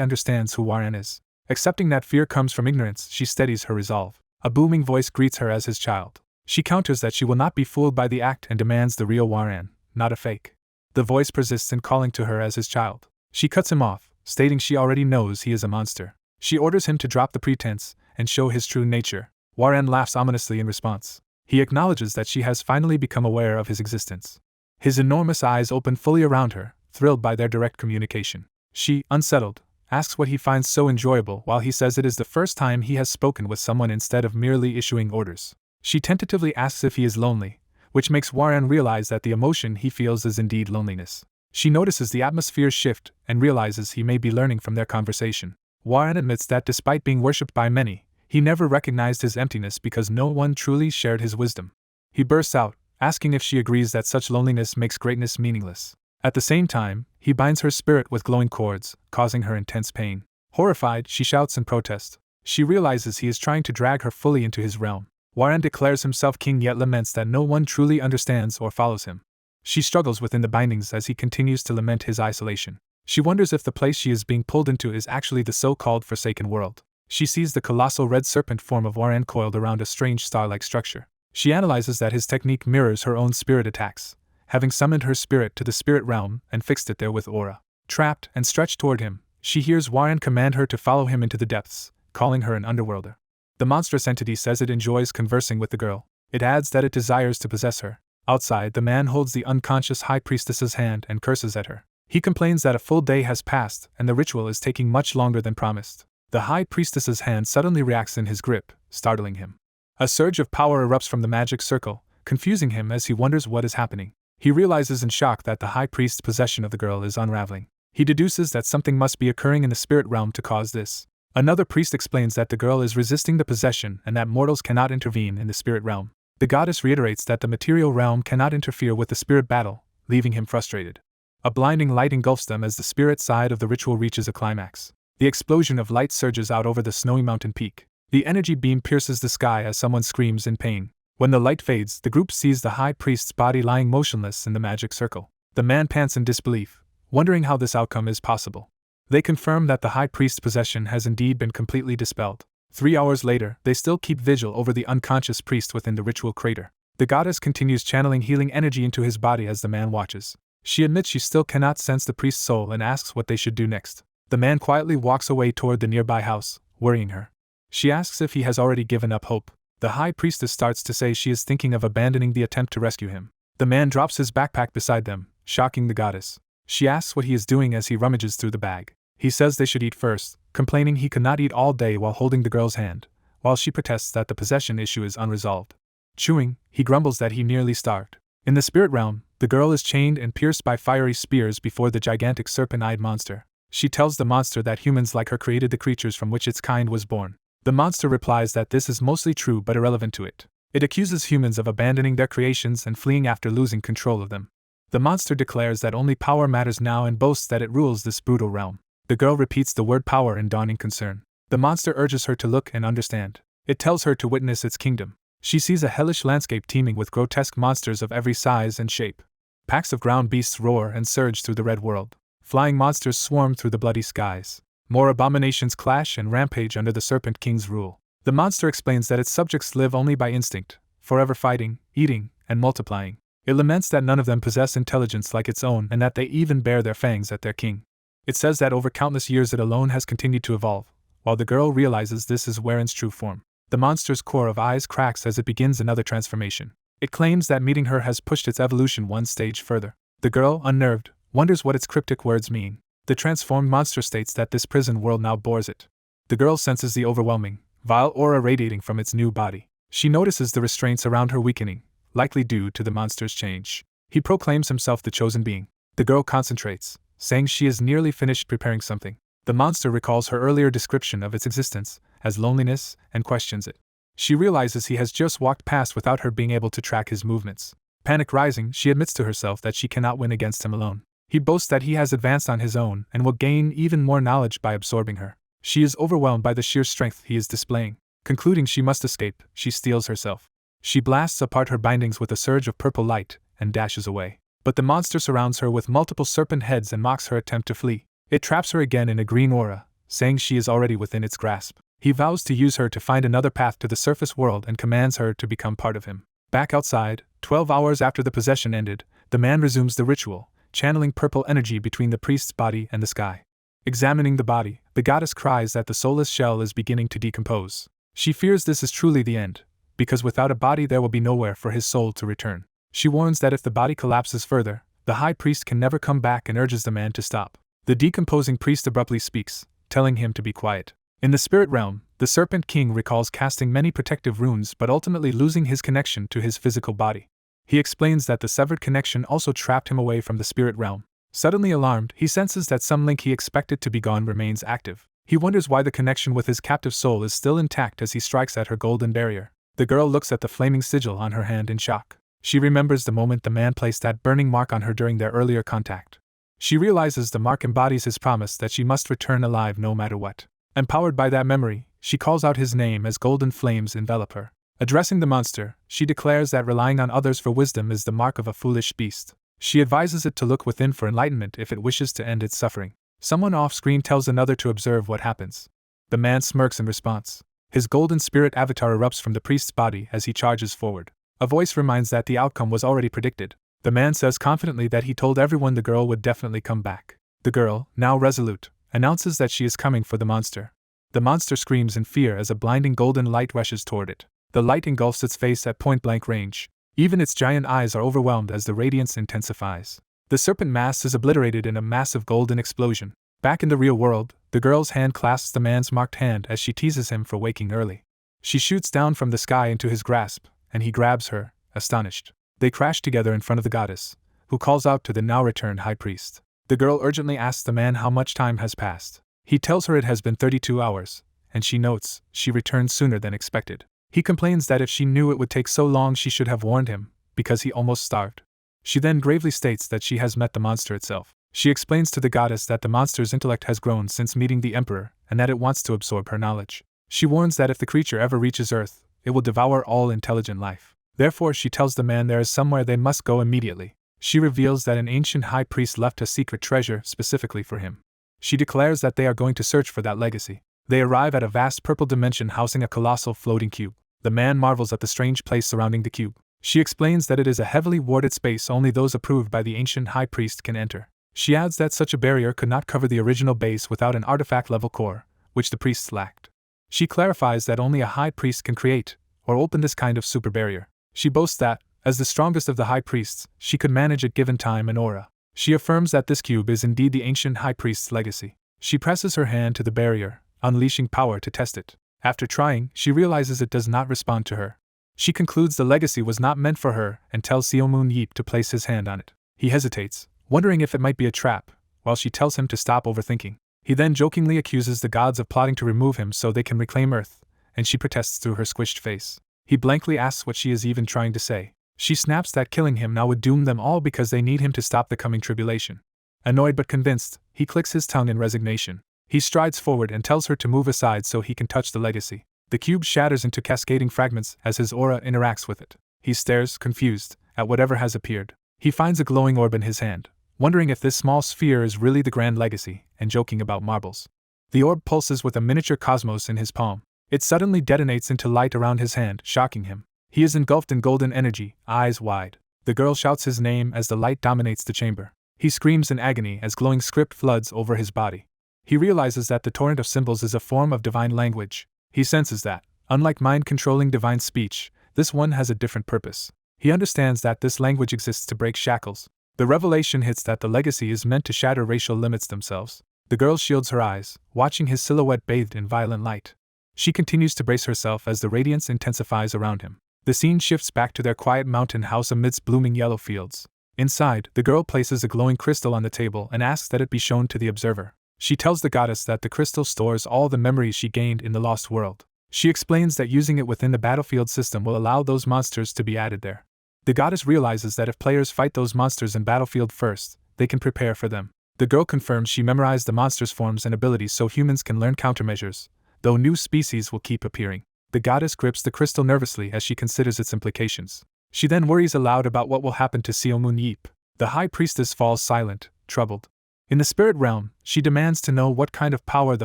understands who Waran is. Accepting that fear comes from ignorance, she steadies her resolve. A booming voice greets her as his child. She counters that she will not be fooled by the act and demands the real Waran, not a fake. The voice persists in calling to her as his child. She cuts him off, stating she already knows he is a monster. She orders him to drop the pretense and show his true nature. Waran laughs ominously in response. He acknowledges that she has finally become aware of his existence. His enormous eyes open fully around her, thrilled by their direct communication. She, unsettled, asks what he finds so enjoyable while he says it is the first time he has spoken with someone instead of merely issuing orders. She tentatively asks if he is lonely, which makes Waran realize that the emotion he feels is indeed loneliness. She notices the atmosphere shift and realizes he may be learning from their conversation. Waran admits that despite being worshipped by many, he never recognized his emptiness because no one truly shared his wisdom. He bursts out, asking if she agrees that such loneliness makes greatness meaningless. At the same time, he binds her spirit with glowing cords, causing her intense pain. Horrified, she shouts in protest. She realizes he is trying to drag her fully into his realm. Waran declares himself king yet laments that no one truly understands or follows him. She struggles within the bindings as he continues to lament his isolation. She wonders if the place she is being pulled into is actually the so-called Forsaken World. She sees the colossal red serpent form of Waran coiled around a strange star-like structure. She analyzes that his technique mirrors her own spirit attacks, having summoned her spirit to the spirit realm and fixed it there with aura. Trapped and stretched toward him, she hears Waran command her to follow him into the depths, calling her an underworlder. The monstrous entity says it enjoys conversing with the girl. It adds that it desires to possess her. Outside, the man holds the unconscious high priestess's hand and curses at her. He complains that a full day has passed and the ritual is taking much longer than promised. The High Priestess's hand suddenly reacts in his grip, startling him. A surge of power erupts from the magic circle, confusing him as he wonders what is happening. He realizes in shock that the High Priest's possession of the girl is unraveling. He deduces that something must be occurring in the spirit realm to cause this. Another priest explains that the girl is resisting the possession and that mortals cannot intervene in the spirit realm. The goddess reiterates that the material realm cannot interfere with the spirit battle, leaving him frustrated. A blinding light engulfs them as the spirit side of the ritual reaches a climax. The explosion of light surges out over the snowy mountain peak. The energy beam pierces the sky as someone screams in pain. When the light fades, the group sees the High Priest's body lying motionless in the magic circle. The man pants in disbelief, wondering how this outcome is possible. They confirm that the High Priest's possession has indeed been completely dispelled. 3 hours later, they still keep vigil over the unconscious priest within the ritual crater. The goddess continues channeling healing energy into his body as the man watches. She admits she still cannot sense the priest's soul and asks what they should do next. The man quietly walks away toward the nearby house, worrying her. She asks if he has already given up hope. The High Priestess starts to say she is thinking of abandoning the attempt to rescue him. The man drops his backpack beside them, shocking the goddess. She asks what he is doing as he rummages through the bag. He says they should eat first, complaining he could not eat all day while holding the girl's hand, while she protests that the possession issue is unresolved. Chewing, he grumbles that he nearly starved. In the spirit realm, the girl is chained and pierced by fiery spears before the gigantic serpent-eyed monster. She tells the monster that humans like her created the creatures from which its kind was born. The monster replies that this is mostly true but irrelevant to it. It accuses humans of abandoning their creations and fleeing after losing control of them. The monster declares that only power matters now and boasts that it rules this brutal realm. The girl repeats the word power in dawning concern. The monster urges her to look and understand. It tells her to witness its kingdom. She sees a hellish landscape teeming with grotesque monsters of every size and shape. Packs of ground beasts roar and surge through the red world. Flying monsters swarm through the bloody skies. More abominations clash and rampage under the Serpent King's rule. The monster explains that its subjects live only by instinct, forever fighting, eating, and multiplying. It laments that none of them possess intelligence like its own and that they even bear their fangs at their king. It says that over countless years it alone has continued to evolve, while the girl realizes this is Waren's true form. The monster's core of eyes cracks as it begins another transformation. It claims that meeting her has pushed its evolution one stage further. The girl, unnerved, wonders what its cryptic words mean. The transformed monster states that this prison world now bores it. The girl senses the overwhelming, vile aura radiating from its new body. She notices the restraints around her weakening, likely due to the monster's change. He proclaims himself the chosen being. The girl concentrates, saying she is nearly finished preparing something. The monster recalls her earlier description of its existence as loneliness and questions it. She realizes he has just walked past without her being able to track his movements. Panic rising, she admits to herself that she cannot win against him alone. He boasts that he has advanced on his own and will gain even more knowledge by absorbing her. She is overwhelmed by the sheer strength he is displaying. Concluding she must escape, she steels herself. She blasts apart her bindings with a surge of purple light and dashes away. But the monster surrounds her with multiple serpent heads and mocks her attempt to flee. It traps her again in a green aura, saying she is already within its grasp. He vows to use her to find another path to the surface world and commands her to become part of him. Back outside, 12 hours after the possession ended, the man resumes the ritual, channeling purple energy between the priest's body and the sky. Examining the body, the goddess cries that the soulless shell is beginning to decompose. She fears this is truly the end, because without a body there will be nowhere for his soul to return. She warns that if the body collapses further, the high priest can never come back and urges the man to stop. The decomposing priest abruptly speaks, telling him to be quiet. In the spirit realm, the Serpent King recalls casting many protective runes but ultimately losing his connection to his physical body. He explains that the severed connection also trapped him away from the spirit realm. Suddenly alarmed, he senses that some link he expected to be gone remains active. He wonders why the connection with his captive soul is still intact as he strikes at her golden barrier. The girl looks at the flaming sigil on her hand in shock. She remembers the moment the man placed that burning mark on her during their earlier contact. She realizes the mark embodies his promise that she must return alive no matter what. Empowered by that memory, she calls out his name as golden flames envelop her. Addressing the monster, she declares that relying on others for wisdom is the mark of a foolish beast. She advises it to look within for enlightenment if it wishes to end its suffering. Someone off-screen tells another to observe what happens. The man smirks in response. His golden spirit avatar erupts from the priest's body as he charges forward. A voice reminds that the outcome was already predicted. The man says confidently that he told everyone the girl would definitely come back. The girl, now resolute, announces that she is coming for the monster. The monster screams in fear as a blinding golden light rushes toward it. The light engulfs its face at point-blank range. Even its giant eyes are overwhelmed as the radiance intensifies. The serpent mass is obliterated in a massive golden explosion. Back in the real world, the girl's hand clasps the man's marked hand as she teases him for waking early. She shoots down from the sky into his grasp, and he grabs her, astonished. They crash together in front of the goddess, who calls out to the now-returned high priest. The girl urgently asks the man how much time has passed. He tells her it has been 32 hours, and she notes she returned sooner than expected. He complains that if she knew it would take so long she should have warned him, because he almost starved. She then gravely states that she has met the monster itself. She explains to the goddess that the monster's intellect has grown since meeting the emperor, and that it wants to absorb her knowledge. She warns that if the creature ever reaches Earth, it will devour all intelligent life. Therefore she tells the man there is somewhere they must go immediately. She reveals that an ancient high priest left a secret treasure specifically for him. She declares that they are going to search for that legacy. They arrive at a vast purple dimension housing a colossal floating cube. The man marvels at the strange place surrounding the cube. She explains that it is a heavily warded space only those approved by the ancient high priest can enter. She adds that such a barrier could not cover the original base without an artifact-level core, which the priests lacked. She clarifies that only a high priest can create or open this kind of super barrier. She boasts that, as the strongest of the high priests, she could manage it given time and aura. She affirms that this cube is indeed the ancient high priest's legacy. She presses her hand to the barrier, unleashing power to test it. After trying, she realizes it does not respond to her. She concludes the legacy was not meant for her and tells Seomun Yeep to place his hand on it. He hesitates, wondering if it might be a trap, while she tells him to stop overthinking. He then jokingly accuses the gods of plotting to remove him so they can reclaim Earth, and she protests through her squished face. He blankly asks what she is even trying to say. She snaps that killing him now would doom them all because they need him to stop the coming tribulation. Annoyed but convinced, he clicks his tongue in resignation. He strides forward and tells her to move aside so he can touch the legacy. The cube shatters into cascading fragments as his aura interacts with it. He stares, confused, at whatever has appeared. He finds a glowing orb in his hand, wondering if this small sphere is really the grand legacy, and joking about marbles. The orb pulses with a miniature cosmos in his palm. It suddenly detonates into light around his hand, shocking him. He is engulfed in golden energy, eyes wide. The girl shouts his name as the light dominates the chamber. He screams in agony as glowing script floods over his body. He realizes that the torrent of symbols is a form of divine language. He senses that, unlike mind-controlling divine speech, this one has a different purpose. He understands that this language exists to break shackles. The revelation hits that the legacy is meant to shatter racial limits themselves. The girl shields her eyes, watching his silhouette bathed in violent light. She continues to brace herself as the radiance intensifies around him. The scene shifts back to their quiet mountain house amidst blooming yellow fields. Inside, the girl places a glowing crystal on the table and asks that it be shown to the observer. She tells the goddess that the crystal stores all the memories she gained in the lost world. She explains that using it within the battlefield system will allow those monsters to be added there. The goddess realizes that if players fight those monsters in Battlefield first, they can prepare for them. The girl confirms she memorized the monsters' forms and abilities so humans can learn countermeasures, though new species will keep appearing. The goddess grips the crystal nervously as she considers its implications. She then worries aloud about what will happen to Seomun Yeep. The high priestess falls silent, troubled. In the spirit realm, she demands to know what kind of power the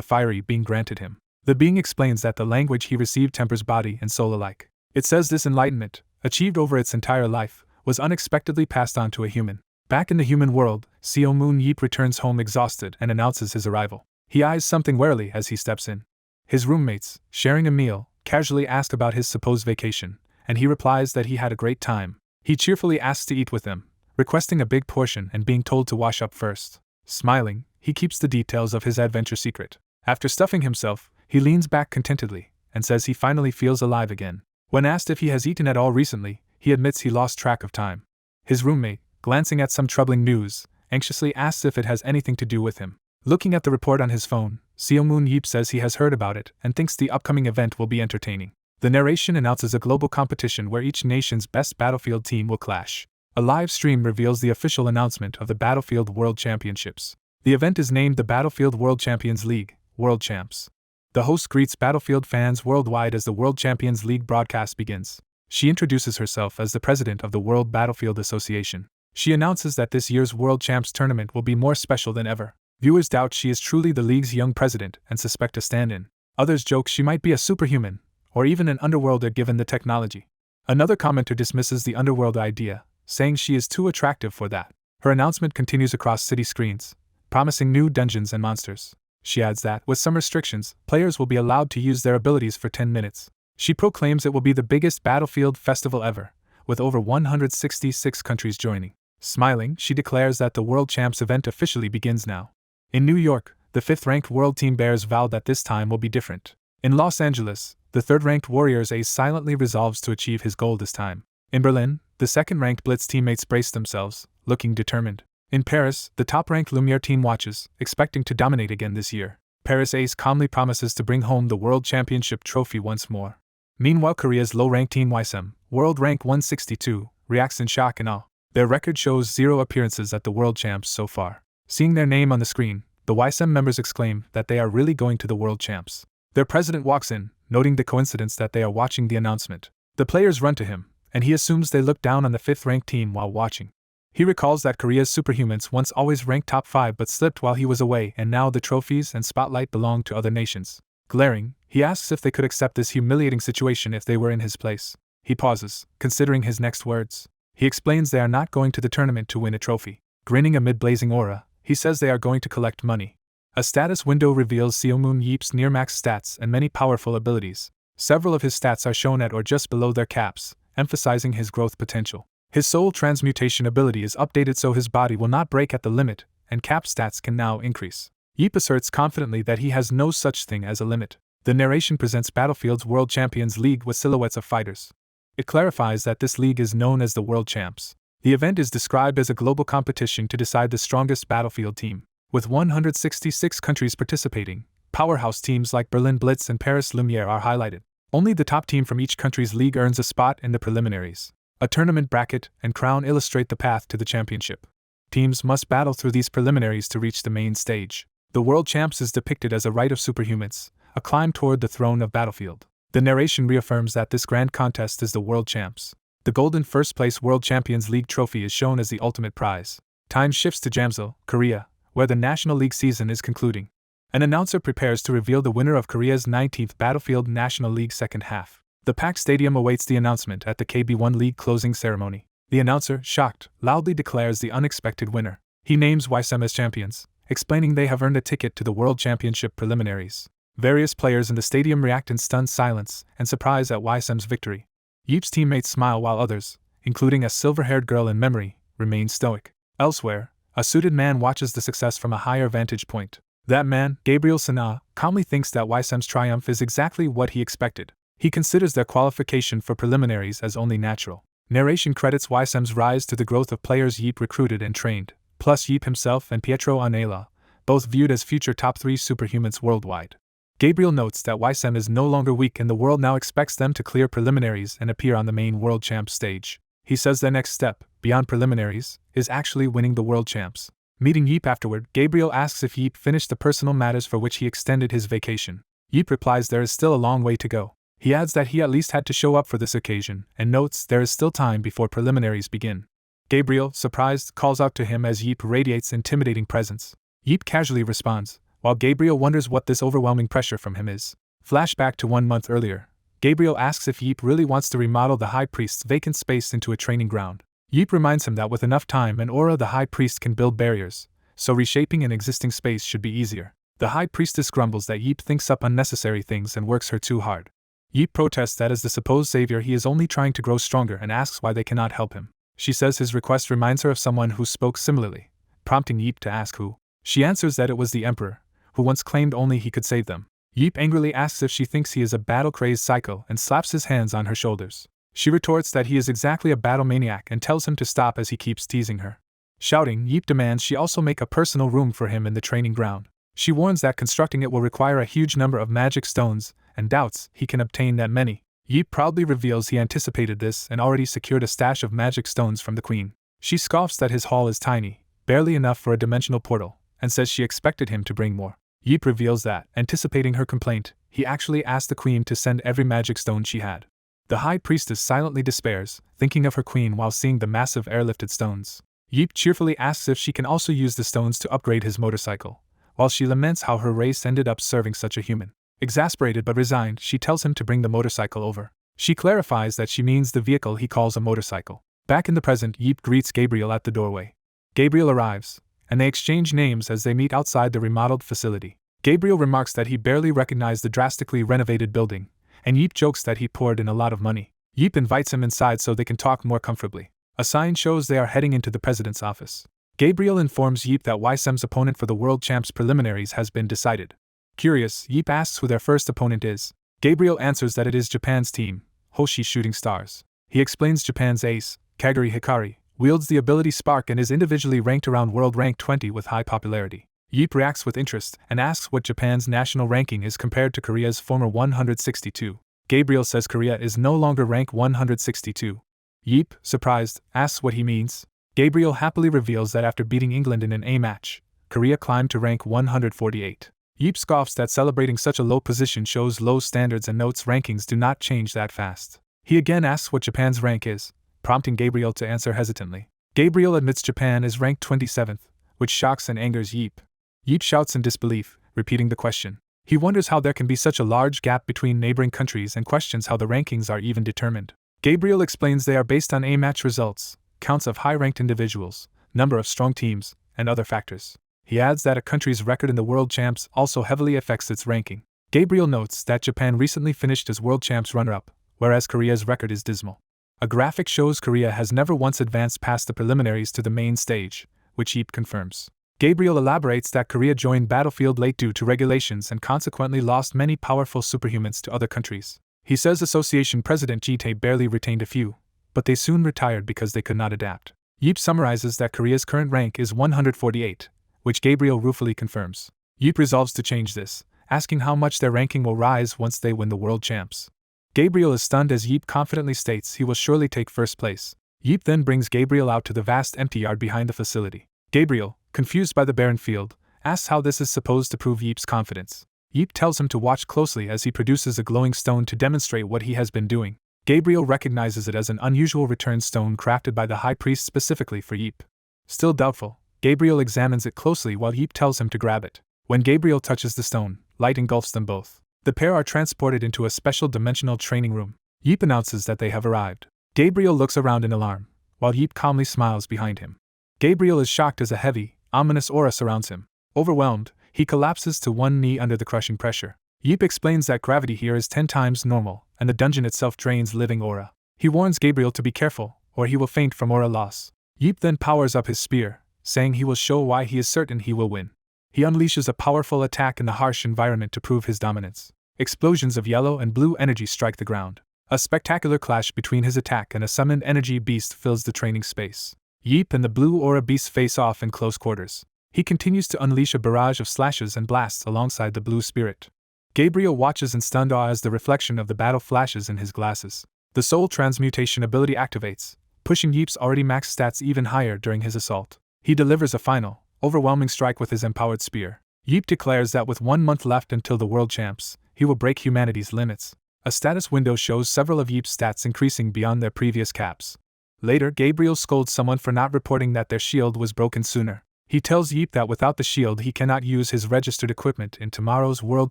fiery being granted him. The being explains that the language he received tempers body and soul alike. It says this enlightenment, achieved over its entire life, was unexpectedly passed on to a human. Back in the human world, Seomun Yeep returns home exhausted and announces his arrival. He eyes something warily as he steps in. His roommates, sharing a meal, casually ask about his supposed vacation, and he replies that he had a great time. He cheerfully asks to eat with them, requesting a big portion and being told to wash up first. Smiling, he keeps the details of his adventure secret. After stuffing himself, he leans back contentedly and says he finally feels alive again. When asked if he has eaten at all recently, he admits he lost track of time. His roommate, glancing at some troubling news, anxiously asks if it has anything to do with him. Looking at the report on his phone, Seomun Yeep says he has heard about it and thinks the upcoming event will be entertaining. The narration announces a global competition where each nation's best Battlefield team will clash. A live stream reveals the official announcement of the Battlefield World Championships. The event is named the Battlefield World Champions League, World Champs. The host greets Battlefield fans worldwide as the World Champions League broadcast begins. She introduces herself as the president of the World Battlefield Association. She announces that this year's World Champs tournament will be more special than ever. Viewers doubt she is truly the league's young president and suspect a stand-in. Others joke she might be a superhuman, or even an underworlder given the technology. Another commenter dismisses the underworld idea, saying she is too attractive for that. Her announcement continues across city screens, promising new dungeons and monsters. She adds that, with some restrictions, players will be allowed to use their abilities for 10 minutes. She proclaims it will be the biggest Battlefield festival ever, with over 166 countries joining. Smiling, she declares that the World Champs event officially begins now. In New York, the 5th-ranked World Team Bears vow that this time will be different. In Los Angeles, the 3rd-ranked Warriors Ace silently resolves to achieve his goal this time. In Berlin, the 2nd-ranked Blitz teammates brace themselves, looking determined. In Paris, the top-ranked Lumiere team watches, expecting to dominate again this year. Paris Ace calmly promises to bring home the World Championship trophy once more. Meanwhile, Korea's low-ranked team Weissim, World Rank 162, reacts in shock and awe. Their record shows 0 appearances at the World Champs so far. Seeing their name on the screen, the Weissim members exclaim that they are really going to the World Champs. Their president walks in, noting the coincidence that they are watching the announcement. The players run to him, and he assumes they look down on the 5th-ranked team while watching. He recalls that Korea's Superhumans once always ranked top 5 but slipped while he was away, and now the trophies and spotlight belong to other nations. Glaring, he asks if they could accept this humiliating situation if they were in his place. He pauses, considering his next words. He explains they are not going to the tournament to win a trophy. Grinning amid blazing aura, he says they are going to collect money. A status window reveals Seomun Yeep's near-max stats and many powerful abilities. Several of his stats are shown at or just below their caps, emphasizing his growth potential. His soul transmutation ability is updated so his body will not break at the limit, and cap stats can now increase. Yeep asserts confidently that he has no such thing as a limit. The narration presents Battlefield's World Champions League with silhouettes of fighters. It clarifies that this league is known as the World Champs. The event is described as a global competition to decide the strongest Battlefield team. With 166 countries participating, powerhouse teams like Berlin Blitz and Paris Lumiere are highlighted. Only the top team from each country's league earns a spot in the preliminaries. A tournament bracket and crown illustrate the path to the championship. Teams must battle through these preliminaries to reach the main stage. The World Champs is depicted as a rite of superhumans, a climb toward the throne of Battlefield. The narration reaffirms that this grand contest is the World Champs. The golden first-place World Champions League trophy is shown as the ultimate prize. Time shifts to Jamsil, Korea, where the National League season is concluding. An announcer prepares to reveal the winner of Korea's 19th Battlefield National League second half. The packed stadium awaits the announcement at the KB1 League closing ceremony. The announcer, shocked, loudly declares the unexpected winner. He names Weissim as champions, explaining they have earned a ticket to the World Championship preliminaries. Various players in the stadium react in stunned silence and surprise at Weissim's victory. Yeep's teammates smile while others, including a silver-haired girl in memory, remain stoic. Elsewhere, a suited man watches the success from a higher vantage point. That man, Gabriel Sana, calmly thinks that Weissim's triumph is exactly what he expected. He considers their qualification for preliminaries as only natural. Narration credits Weissim's rise to the growth of players Yeep recruited and trained, plus Yeep himself and Pietro Anela, both viewed as future top 3 superhumans worldwide. Gabriel notes that Weissim is no longer weak and the world now expects them to clear preliminaries and appear on the main World Champs stage. He says their next step, beyond preliminaries, is actually winning the World Champs. Meeting Yeep afterward, Gabriel asks if Yeep finished the personal matters for which he extended his vacation. Yeep replies there is still a long way to go. He adds that he at least had to show up for this occasion, and notes there is still time before preliminaries begin. Gabriel, surprised, calls out to him as Yeep radiates intimidating presence. Yeep casually responds, while Gabriel wonders what this overwhelming pressure from him is. Flashback to 1 month earlier. Gabriel asks if Yeep really wants to remodel the High Priest's vacant space into a training ground. Yeep reminds him that with enough time and aura the High Priest can build barriers, so reshaping an existing space should be easier. The High Priestess grumbles that Yeep thinks up unnecessary things and works her too hard. Yeep protests that as the supposed savior he is only trying to grow stronger and asks why they cannot help him. She says his request reminds her of someone who spoke similarly, prompting Yeep to ask who. She answers that it was the Emperor, who once claimed only he could save them. Yeep angrily asks if she thinks he is a battle-crazed psycho and slaps his hands on her shoulders. She retorts that he is exactly a battle maniac and tells him to stop as he keeps teasing her. Shouting, Yeep demands she also make a personal room for him in the training ground. She warns that constructing it will require a huge number of magic stones, and doubts he can obtain that many. Yeep proudly reveals he anticipated this and already secured a stash of magic stones from the queen. She scoffs that his haul is tiny, barely enough for a dimensional portal, and says she expected him to bring more. Yeep reveals that, anticipating her complaint, he actually asked the queen to send every magic stone she had. The High Priestess silently despairs, thinking of her queen while seeing the massive airlifted stones. Yeep cheerfully asks if she can also use the stones to upgrade his motorcycle, while she laments how her race ended up serving such a human. Exasperated but resigned, she tells him to bring the motorcycle over. She clarifies that she means the vehicle he calls a motorcycle. Back in the present, Yeep greets Gabriel at the doorway. Gabriel arrives, and they exchange names as they meet outside the remodeled facility. Gabriel remarks that he barely recognized the drastically renovated building, and Yeep jokes that he poured in a lot of money. Yeep invites him inside so they can talk more comfortably. A sign shows they are heading into the president's office. Gabriel informs Yeep that Weissim's opponent for the World Champs preliminaries has been decided. Curious, Yeep asks who their first opponent is. Gabriel answers that it is Japan's team, Hoshi Shooting Stars. He explains Japan's ace, Kaguri Hikari, wields the ability Spark and is individually ranked around world rank 20 with high popularity. Yeep reacts with interest and asks what Japan's national ranking is compared to Korea's former 162. Gabriel says Korea is no longer rank 162. Yeep, surprised, asks what he means. Gabriel happily reveals that after beating England in an A match, Korea climbed to rank 148. Yeep scoffs that celebrating such a low position shows low standards and notes rankings do not change that fast. He again asks what Japan's rank is, prompting Gabriel to answer hesitantly. Gabriel admits Japan is ranked 27th, which shocks and angers Yeep. Yeep shouts in disbelief, repeating the question. He wonders how there can be such a large gap between neighboring countries and questions how the rankings are even determined. Gabriel explains they are based on A-match results, counts of high-ranked individuals, number of strong teams, and other factors. He adds that a country's record in the World Champs also heavily affects its ranking. Gabriel notes that Japan recently finished as World Champs runner-up, whereas Korea's record is dismal. A graphic shows Korea has never once advanced past the preliminaries to the main stage, which Yeep confirms. Gabriel elaborates that Korea joined Battlefield late due to regulations and consequently lost many powerful superhumans to other countries. He says Association President Jiho barely retained a few, but they soon retired because they could not adapt. Yeep summarizes that Korea's current rank is 148, which Gabriel ruefully confirms. Yeep resolves to change this, asking how much their ranking will rise once they win the World Champs. Gabriel is stunned as Yeep confidently states he will surely take first place. Yeep then brings Gabriel out to the vast empty yard behind the facility. Gabriel, confused by the barren field, asks how this is supposed to prove Yeep's confidence. Yeep tells him to watch closely as he produces a glowing stone to demonstrate what he has been doing. Gabriel recognizes it as an unusual return stone crafted by the High Priest specifically for Yeep. Still doubtful, Gabriel examines it closely while Yeep tells him to grab it. When Gabriel touches the stone, light engulfs them both. The pair are transported into a special dimensional training room. Yeep announces that they have arrived. Gabriel looks around in alarm, while Yeep calmly smiles behind him. Gabriel is shocked as a heavy, ominous aura surrounds him. Overwhelmed, he collapses to one knee under the crushing pressure. Yeep explains that gravity here is 10 times normal, and the dungeon itself drains living aura. He warns Gabriel to be careful, or he will faint from aura loss. Yeep then powers up his spear, saying he will show why he is certain he will win. He unleashes a powerful attack in the harsh environment to prove his dominance. Explosions of yellow and blue energy strike the ground. A spectacular clash between his attack and a summoned energy beast fills the training space. Yeep and the blue aura beast face off in close quarters. He continues to unleash a barrage of slashes and blasts alongside the blue spirit. Gabriel watches in stunned awe as the reflection of the battle flashes in his glasses. The soul transmutation ability activates, pushing Yeep's already max stats even higher during his assault. He delivers a final, overwhelming strike with his empowered spear. Yeep declares that with 1 month left until the World Champs, he will break humanity's limits. A status window shows several of Yeep's stats increasing beyond their previous caps. Later, Gabriel scolds someone for not reporting that their shield was broken sooner. He tells Yeep that without the shield he cannot use his registered equipment in tomorrow's World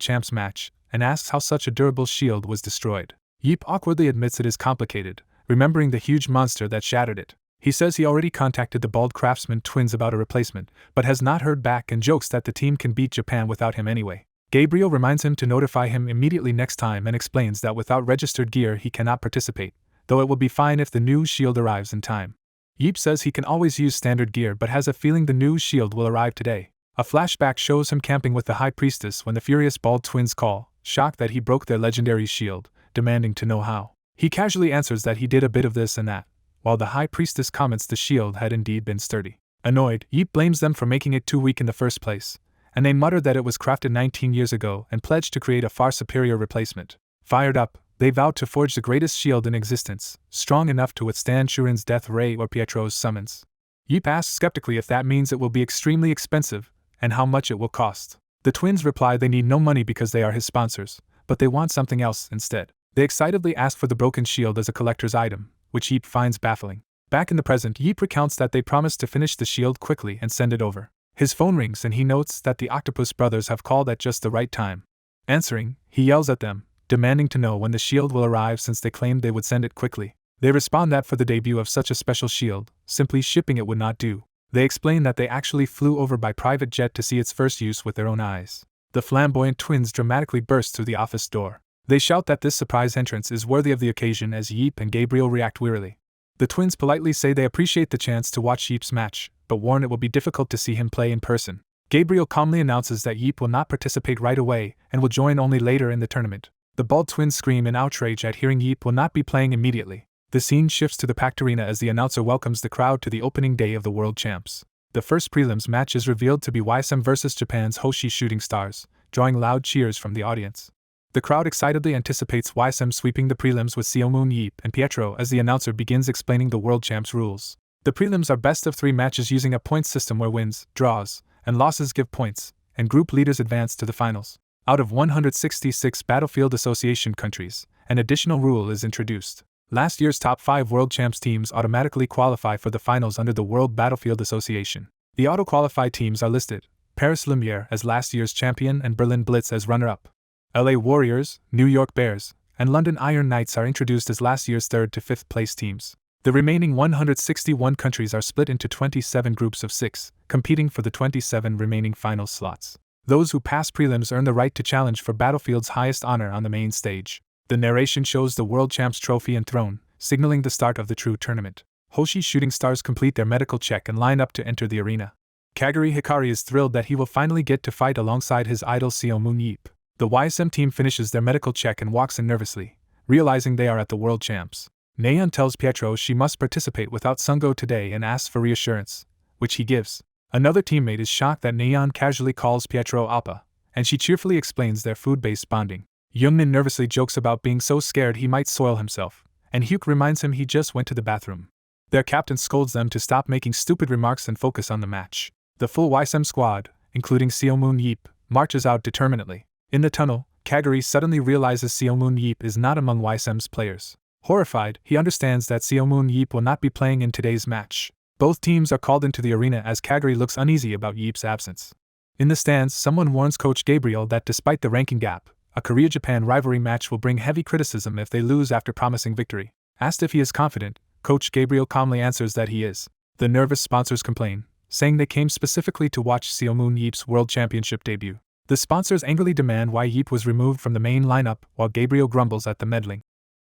Champs match, and asks how such a durable shield was destroyed. Yeep awkwardly admits it is complicated, remembering the huge monster that shattered it. He says he already contacted the Bald Craftsman twins about a replacement, but has not heard back and jokes that the team can beat Japan without him anyway. Gabriel reminds him to notify him immediately next time and explains that without registered gear he cannot participate, though it will be fine if the new shield arrives in time. Yeep says he can always use standard gear but has a feeling the new shield will arrive today. A flashback shows him camping with the High Priestess when the furious Bald twins call, shocked that he broke their legendary shield, demanding to know how. He casually answers that he did a bit of this and that, while the High Priestess comments the shield had indeed been sturdy. Annoyed, Yeep blames them for making it too weak in the first place, and they mutter that it was crafted 19 years ago and pledged to create a far superior replacement. Fired up, they vowed to forge the greatest shield in existence, strong enough to withstand Shuran's death ray or Pietro's summons. Yeep asks skeptically if that means it will be extremely expensive, and how much it will cost. The twins reply they need no money because they are his sponsors, but they want something else instead. They excitedly ask for the broken shield as a collector's item, which Yeep finds baffling. Back in the present, Yeep recounts that they promised to finish the shield quickly and send it over. His phone rings and he notes that the Octopus brothers have called at just the right time. Answering, he yells at them, demanding to know when the shield will arrive since they claimed they would send it quickly. They respond that for the debut of such a special shield, simply shipping it would not do. They explain that they actually flew over by private jet to see its first use with their own eyes. The flamboyant twins dramatically burst through the office door. They shout that this surprise entrance is worthy of the occasion as Yeep and Gabriel react wearily. The twins politely say they appreciate the chance to watch Yeep's match, but warn it will be difficult to see him play in person. Gabriel calmly announces that Yeep will not participate right away and will join only later in the tournament. The bald twins scream in outrage at hearing Yeep will not be playing immediately. The scene shifts to the packed arena as the announcer welcomes the crowd to the opening day of the World Champs. The first prelims match is revealed to be Weissim vs Japan's Hoshi Shooting Stars, drawing loud cheers from the audience. The crowd excitedly anticipates Weissim sweeping the prelims with Seomoon Yeep and Pietro as the announcer begins explaining the World Champs rules. The prelims are best of 3 matches using a points system where wins, draws, and losses give points, and group leaders advance to the finals. Out of 166 Battlefield Association countries, an additional rule is introduced. Last year's top 5 World Champs teams automatically qualify for the finals under the World Battlefield Association. The auto-qualified teams are listed: Paris Lumiere as last year's champion and Berlin Blitz as runner-up. LA Warriors, New York Bears, and London Iron Knights are introduced as last year's 3rd to 5th place teams. The remaining 161 countries are split into 27 groups of 6, competing for the 27 remaining final slots. Those who pass prelims earn the right to challenge for Battlefield's highest honor on the main stage. The narration shows the World Champs trophy and throne, signaling the start of the true tournament. Hoshi Shooting Stars complete their medical check and line up to enter the arena. Kaguri Hikari is thrilled that he will finally get to fight alongside his idol Seomoon Yeep. The YSM team finishes their medical check and walks in nervously, realizing they are at the World Champs. Nayeon tells Pietro she must participate without Sungo today and asks for reassurance, which he gives. Another teammate is shocked that Nayeon casually calls Pietro Appa, and she cheerfully explains their food-based bonding. Youngmin nervously jokes about being so scared he might soil himself, and Huk reminds him he just went to the bathroom. Their captain scolds them to stop making stupid remarks and focus on the match. The full YSM squad, including Seomoon Yeep, marches out determinedly. In the tunnel, Kaguri suddenly realizes Seomoon Yeep is not among YSM's players. Horrified, he understands that Seomoon Yeep will not be playing in today's match. Both teams are called into the arena as Kaguri looks uneasy about Yeep's absence. In the stands, someone warns Coach Gabriel that despite the ranking gap, a Korea-Japan rivalry match will bring heavy criticism if they lose after promising victory. Asked if he is confident, Coach Gabriel calmly answers that he is. The nervous sponsors complain, saying they came specifically to watch Seomoon Yeep's World Championship debut. The sponsors angrily demand why Yeep was removed from the main lineup, while Gabriel grumbles at the meddling.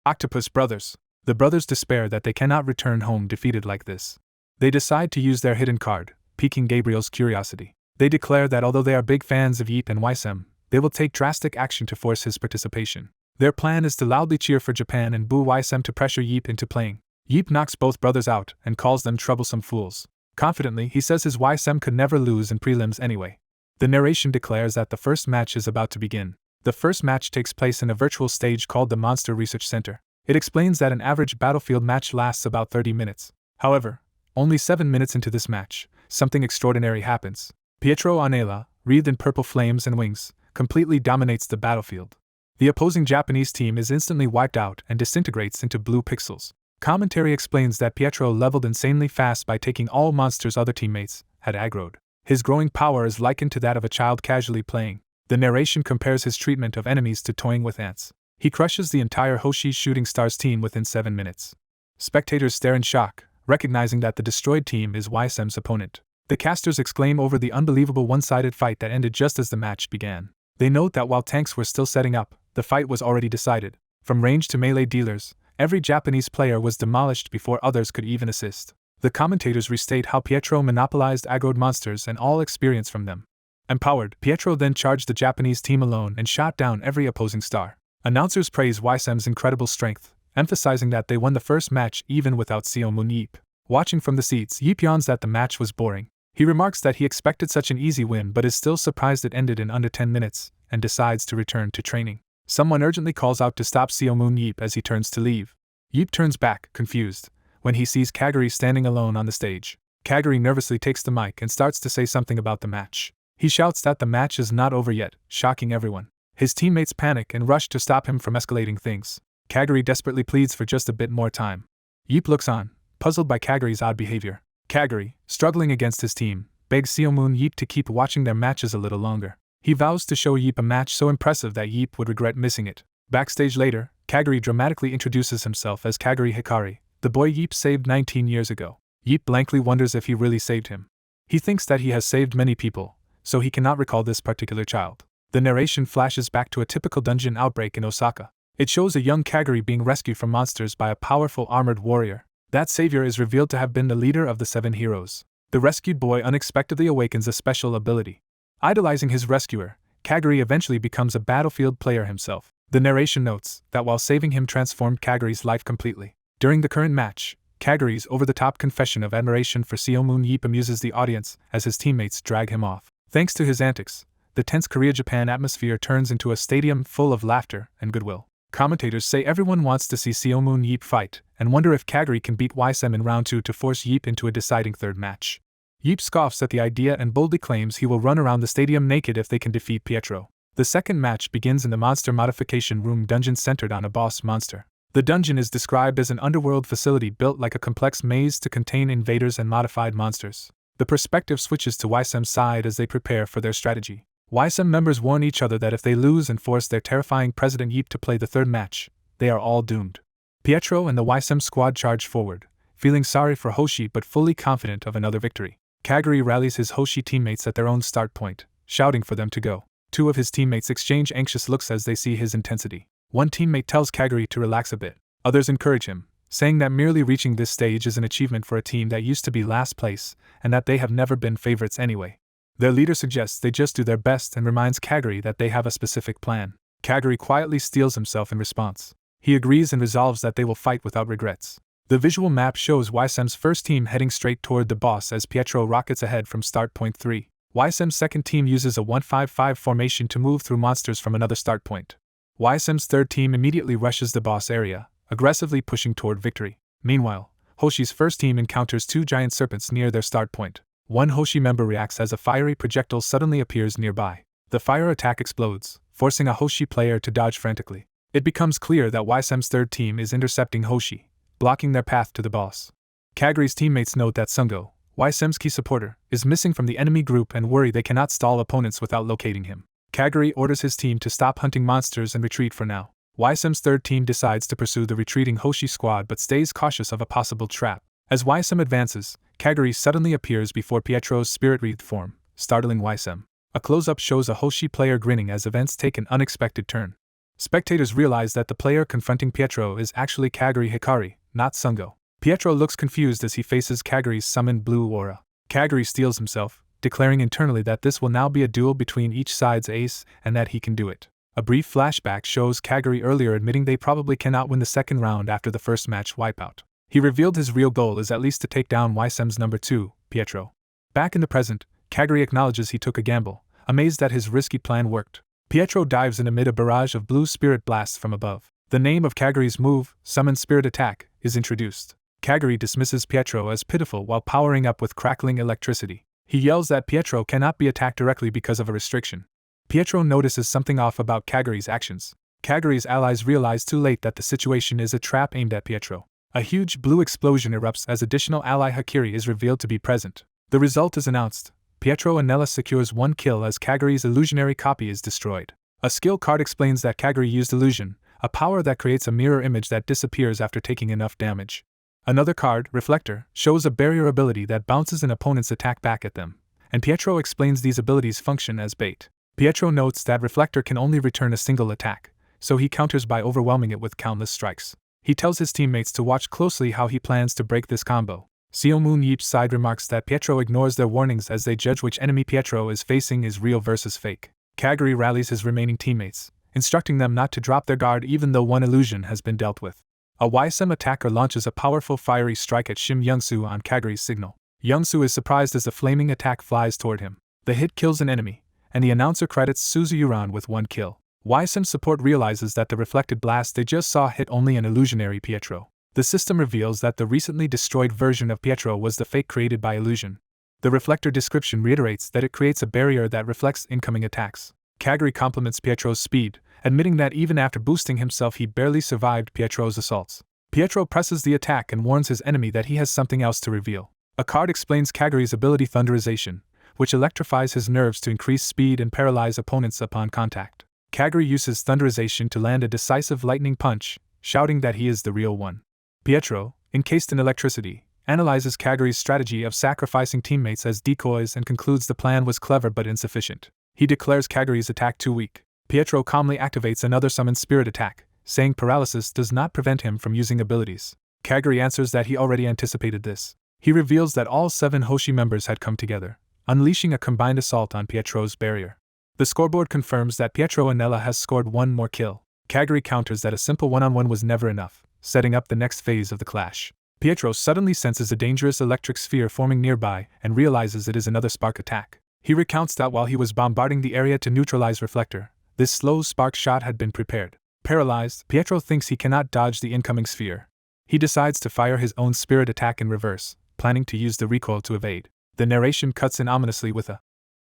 Octopus Brothers. The brothers despair that they cannot return home defeated like this. They decide to use their hidden card, piquing Gabriel's curiosity. They declare that although they are big fans of Yeep and Weissim, they will take drastic action to force his participation. Their plan is to loudly cheer for Japan and boo Weissim to pressure Yeep into playing. Yeep knocks both brothers out and calls them troublesome fools. Confidently, he says his Weissim could never lose in prelims anyway. The narration declares that the first match is about to begin. The first match takes place in a virtual stage called the Monster Research Center. It explains that an average battlefield match lasts about 30 minutes. However, only 7 minutes into this match, something extraordinary happens. Pietro Anela, wreathed in purple flames and wings, completely dominates the battlefield. The opposing Japanese team is instantly wiped out and disintegrates into blue pixels. Commentary explains that Pietro leveled insanely fast by taking all monsters other teammates had aggroed. His growing power is likened to that of a child casually playing. The narration compares his treatment of enemies to toying with ants. He crushes the entire Hoshi Shooting Stars team within 7 minutes. Spectators stare in shock, recognizing that the destroyed team is Weisim's opponent. The casters exclaim over the unbelievable one-sided fight that ended just as the match began. They note that while tanks were still setting up, the fight was already decided. From range to melee dealers, every Japanese player was demolished before others could even assist. The commentators restate how Pietro monopolized aggroed monsters and all experience from them. Empowered, Pietro then charged the Japanese team alone and shot down every opposing star. Announcers praise Weisim's incredible strength, emphasizing that they won the first match even without Seomoon Yeep. Watching from the seats, Yeep yawns that the match was boring. He remarks that he expected such an easy win but is still surprised it ended in under 10 minutes, and decides to return to training. Someone urgently calls out to stop Seomoon Yeep as he turns to leave. Yeep turns back, confused, when he sees Kaguri standing alone on the stage. Kaguri nervously takes the mic and starts to say something about the match. He shouts that the match is not over yet, shocking everyone. His teammates panic and rush to stop him from escalating things. Kaguri desperately pleads for just a bit more time. Yeep looks on, puzzled by Kaguri's odd behavior. Kaguri, struggling against his team, begs Seomoon Yeep to keep watching their matches a little longer. He vows to show Yeep a match so impressive that Yeep would regret missing it. Backstage later, Kaguri dramatically introduces himself as Kaguri Hikari, the boy Yeep saved 19 years ago. Yeep blankly wonders if he really saved him. He thinks that he has saved many people, so he cannot recall this particular child. The narration flashes back to a typical dungeon outbreak in Osaka. It shows a young Kaguri being rescued from monsters by a powerful armored warrior. That savior is revealed to have been the leader of the 7 heroes. The rescued boy unexpectedly awakens a special ability. Idolizing his rescuer, Kaguri eventually becomes a battlefield player himself. The narration notes that while saving him transformed Kaguri's life completely. During the current match, Kaguri's over-the-top confession of admiration for Seo Moon-yeep amuses the audience as his teammates drag him off. Thanks to his antics, the tense Korea-Japan atmosphere turns into a stadium full of laughter and goodwill. Commentators say everyone wants to see Seo Moon-yeep fight, and wonder if Kaguri can beat Weissim in round 2 to force Yeep into a deciding third match. Yeep scoffs at the idea and boldly claims he will run around the stadium naked if they can defeat Pietro. The second match begins in the monster modification room dungeon centered on a boss monster. The dungeon is described as an underworld facility built like a complex maze to contain invaders and modified monsters. The perspective switches to Weissim's side as they prepare for their strategy. Weissim members warn each other that if they lose and force their terrifying President Yeep to play the third match, they are all doomed. Pietro and the Weissim squad charge forward, feeling sorry for Hoshi but fully confident of another victory. Kaguri rallies his Hoshi teammates at their own start point, shouting for them to go. 2 of his teammates exchange anxious looks as they see his intensity. One teammate tells Kaguri to relax a bit. Others encourage him, saying that merely reaching this stage is an achievement for a team that used to be last place, and that they have never been favorites anyway. Their leader suggests they just do their best and reminds Kaguri that they have a specific plan. Kaguri quietly steels himself in response. He agrees and resolves that they will fight without regrets. The visual map shows Weissim's first team heading straight toward the boss as Pietro rockets ahead from start point 3. Weissim's second team uses a 1-5-5 formation to move through monsters from another start point. Weissim's third team immediately rushes the boss area, aggressively pushing toward victory. Meanwhile, Hoshi's first team encounters 2 giant serpents near their start point. One Hoshi member reacts as a fiery projectile suddenly appears nearby. The fire attack explodes, forcing a Hoshi player to dodge frantically. It becomes clear that Weissim's third team is intercepting Hoshi, blocking their path to the boss. Kaguri's teammates note that Sungo, Weissim's key supporter, is missing from the enemy group and worry they cannot stall opponents without locating him. Kaguri orders his team to stop hunting monsters and retreat for now. Weissim's third team decides to pursue the retreating Hoshi squad but stays cautious of a possible trap. As Weissim advances, Kaguri suddenly appears before Pietro's spirit-wreathed form, startling Weissim. A close-up shows a Hoshi player grinning as events take an unexpected turn. Spectators realize that the player confronting Pietro is actually Kaguri Hikari, not Sungo. Pietro looks confused as he faces Kaguri's summoned blue aura. Kaguri steels himself, declaring internally that this will now be a duel between each side's ace and that he can do it. A brief flashback shows Kaguri earlier admitting they probably cannot win the second round after the first match wipeout. He revealed his real goal is at least to take down Weissim's number 2, Pietro. Back in the present, Kaguri acknowledges he took a gamble, amazed that his risky plan worked. Pietro dives in amid a barrage of blue spirit blasts from above. The name of Kaguri's move, Summon Spirit Attack, is introduced. Kaguri dismisses Pietro as pitiful while powering up with crackling electricity. He yells that Pietro cannot be attacked directly because of a restriction. Pietro notices something off about Kaguri's actions. Kaguri's allies realize too late that the situation is a trap aimed at Pietro. A huge blue explosion erupts as additional ally Hakiri is revealed to be present. The result is announced. Pietro Anella secures 1 kill as Kaguri's illusionary copy is destroyed. A skill card explains that Kaguri used illusion, a power that creates a mirror image that disappears after taking enough damage. Another card, Reflector, shows a barrier ability that bounces an opponent's attack back at them, and Pietro explains these abilities function as bait. Pietro notes that Reflector can only return a single attack, so he counters by overwhelming it with countless strikes. He tells his teammates to watch closely how he plans to break this combo. Seo Moon-yeep's side remarks that Pietro ignores their warnings as they judge which enemy Pietro is facing is real versus fake. Kaguri rallies his remaining teammates, instructing them not to drop their guard even though one illusion has been dealt with. A Weissim attacker launches a powerful fiery strike at Shim Youngsu on Kaguri's signal. Youngsu is surprised as the flaming attack flies toward him. The hit kills an enemy, and the announcer credits Suzuyuran with 1 kill. Weissim support realizes that the reflected blast they just saw hit only an illusionary Pietro. The system reveals that the recently destroyed version of Pietro was the fake created by illusion. The reflector description reiterates that it creates a barrier that reflects incoming attacks. Kaguri compliments Pietro's speed, admitting that even after boosting himself he barely survived Pietro's assaults. Pietro presses the attack and warns his enemy that he has something else to reveal. A card explains Kaguri's ability Thunderization, which electrifies his nerves to increase speed and paralyze opponents upon contact. Kaguri uses Thunderization to land a decisive lightning punch, shouting that he is the real one. Pietro, encased in electricity, analyzes Kaguri's strategy of sacrificing teammates as decoys and concludes the plan was clever but insufficient. He declares Kaguri's attack too weak. Pietro calmly activates another summoned spirit attack, saying paralysis does not prevent him from using abilities. Kaguri answers that he already anticipated this. He reveals that all 7 Hoshi members had come together, unleashing a combined assault on Pietro's barrier. The scoreboard confirms that Pietro Anella has scored 1 more kill. Kaguri counters that a simple one-on-one was never enough, setting up the next phase of the clash. Pietro suddenly senses a dangerous electric sphere forming nearby and realizes it is another spark attack. He recounts that while he was bombarding the area to neutralize Reflector, this slow spark shot had been prepared. Paralyzed, Pietro thinks he cannot dodge the incoming sphere. He decides to fire his own spirit attack in reverse, planning to use the recoil to evade. The narration cuts in ominously with a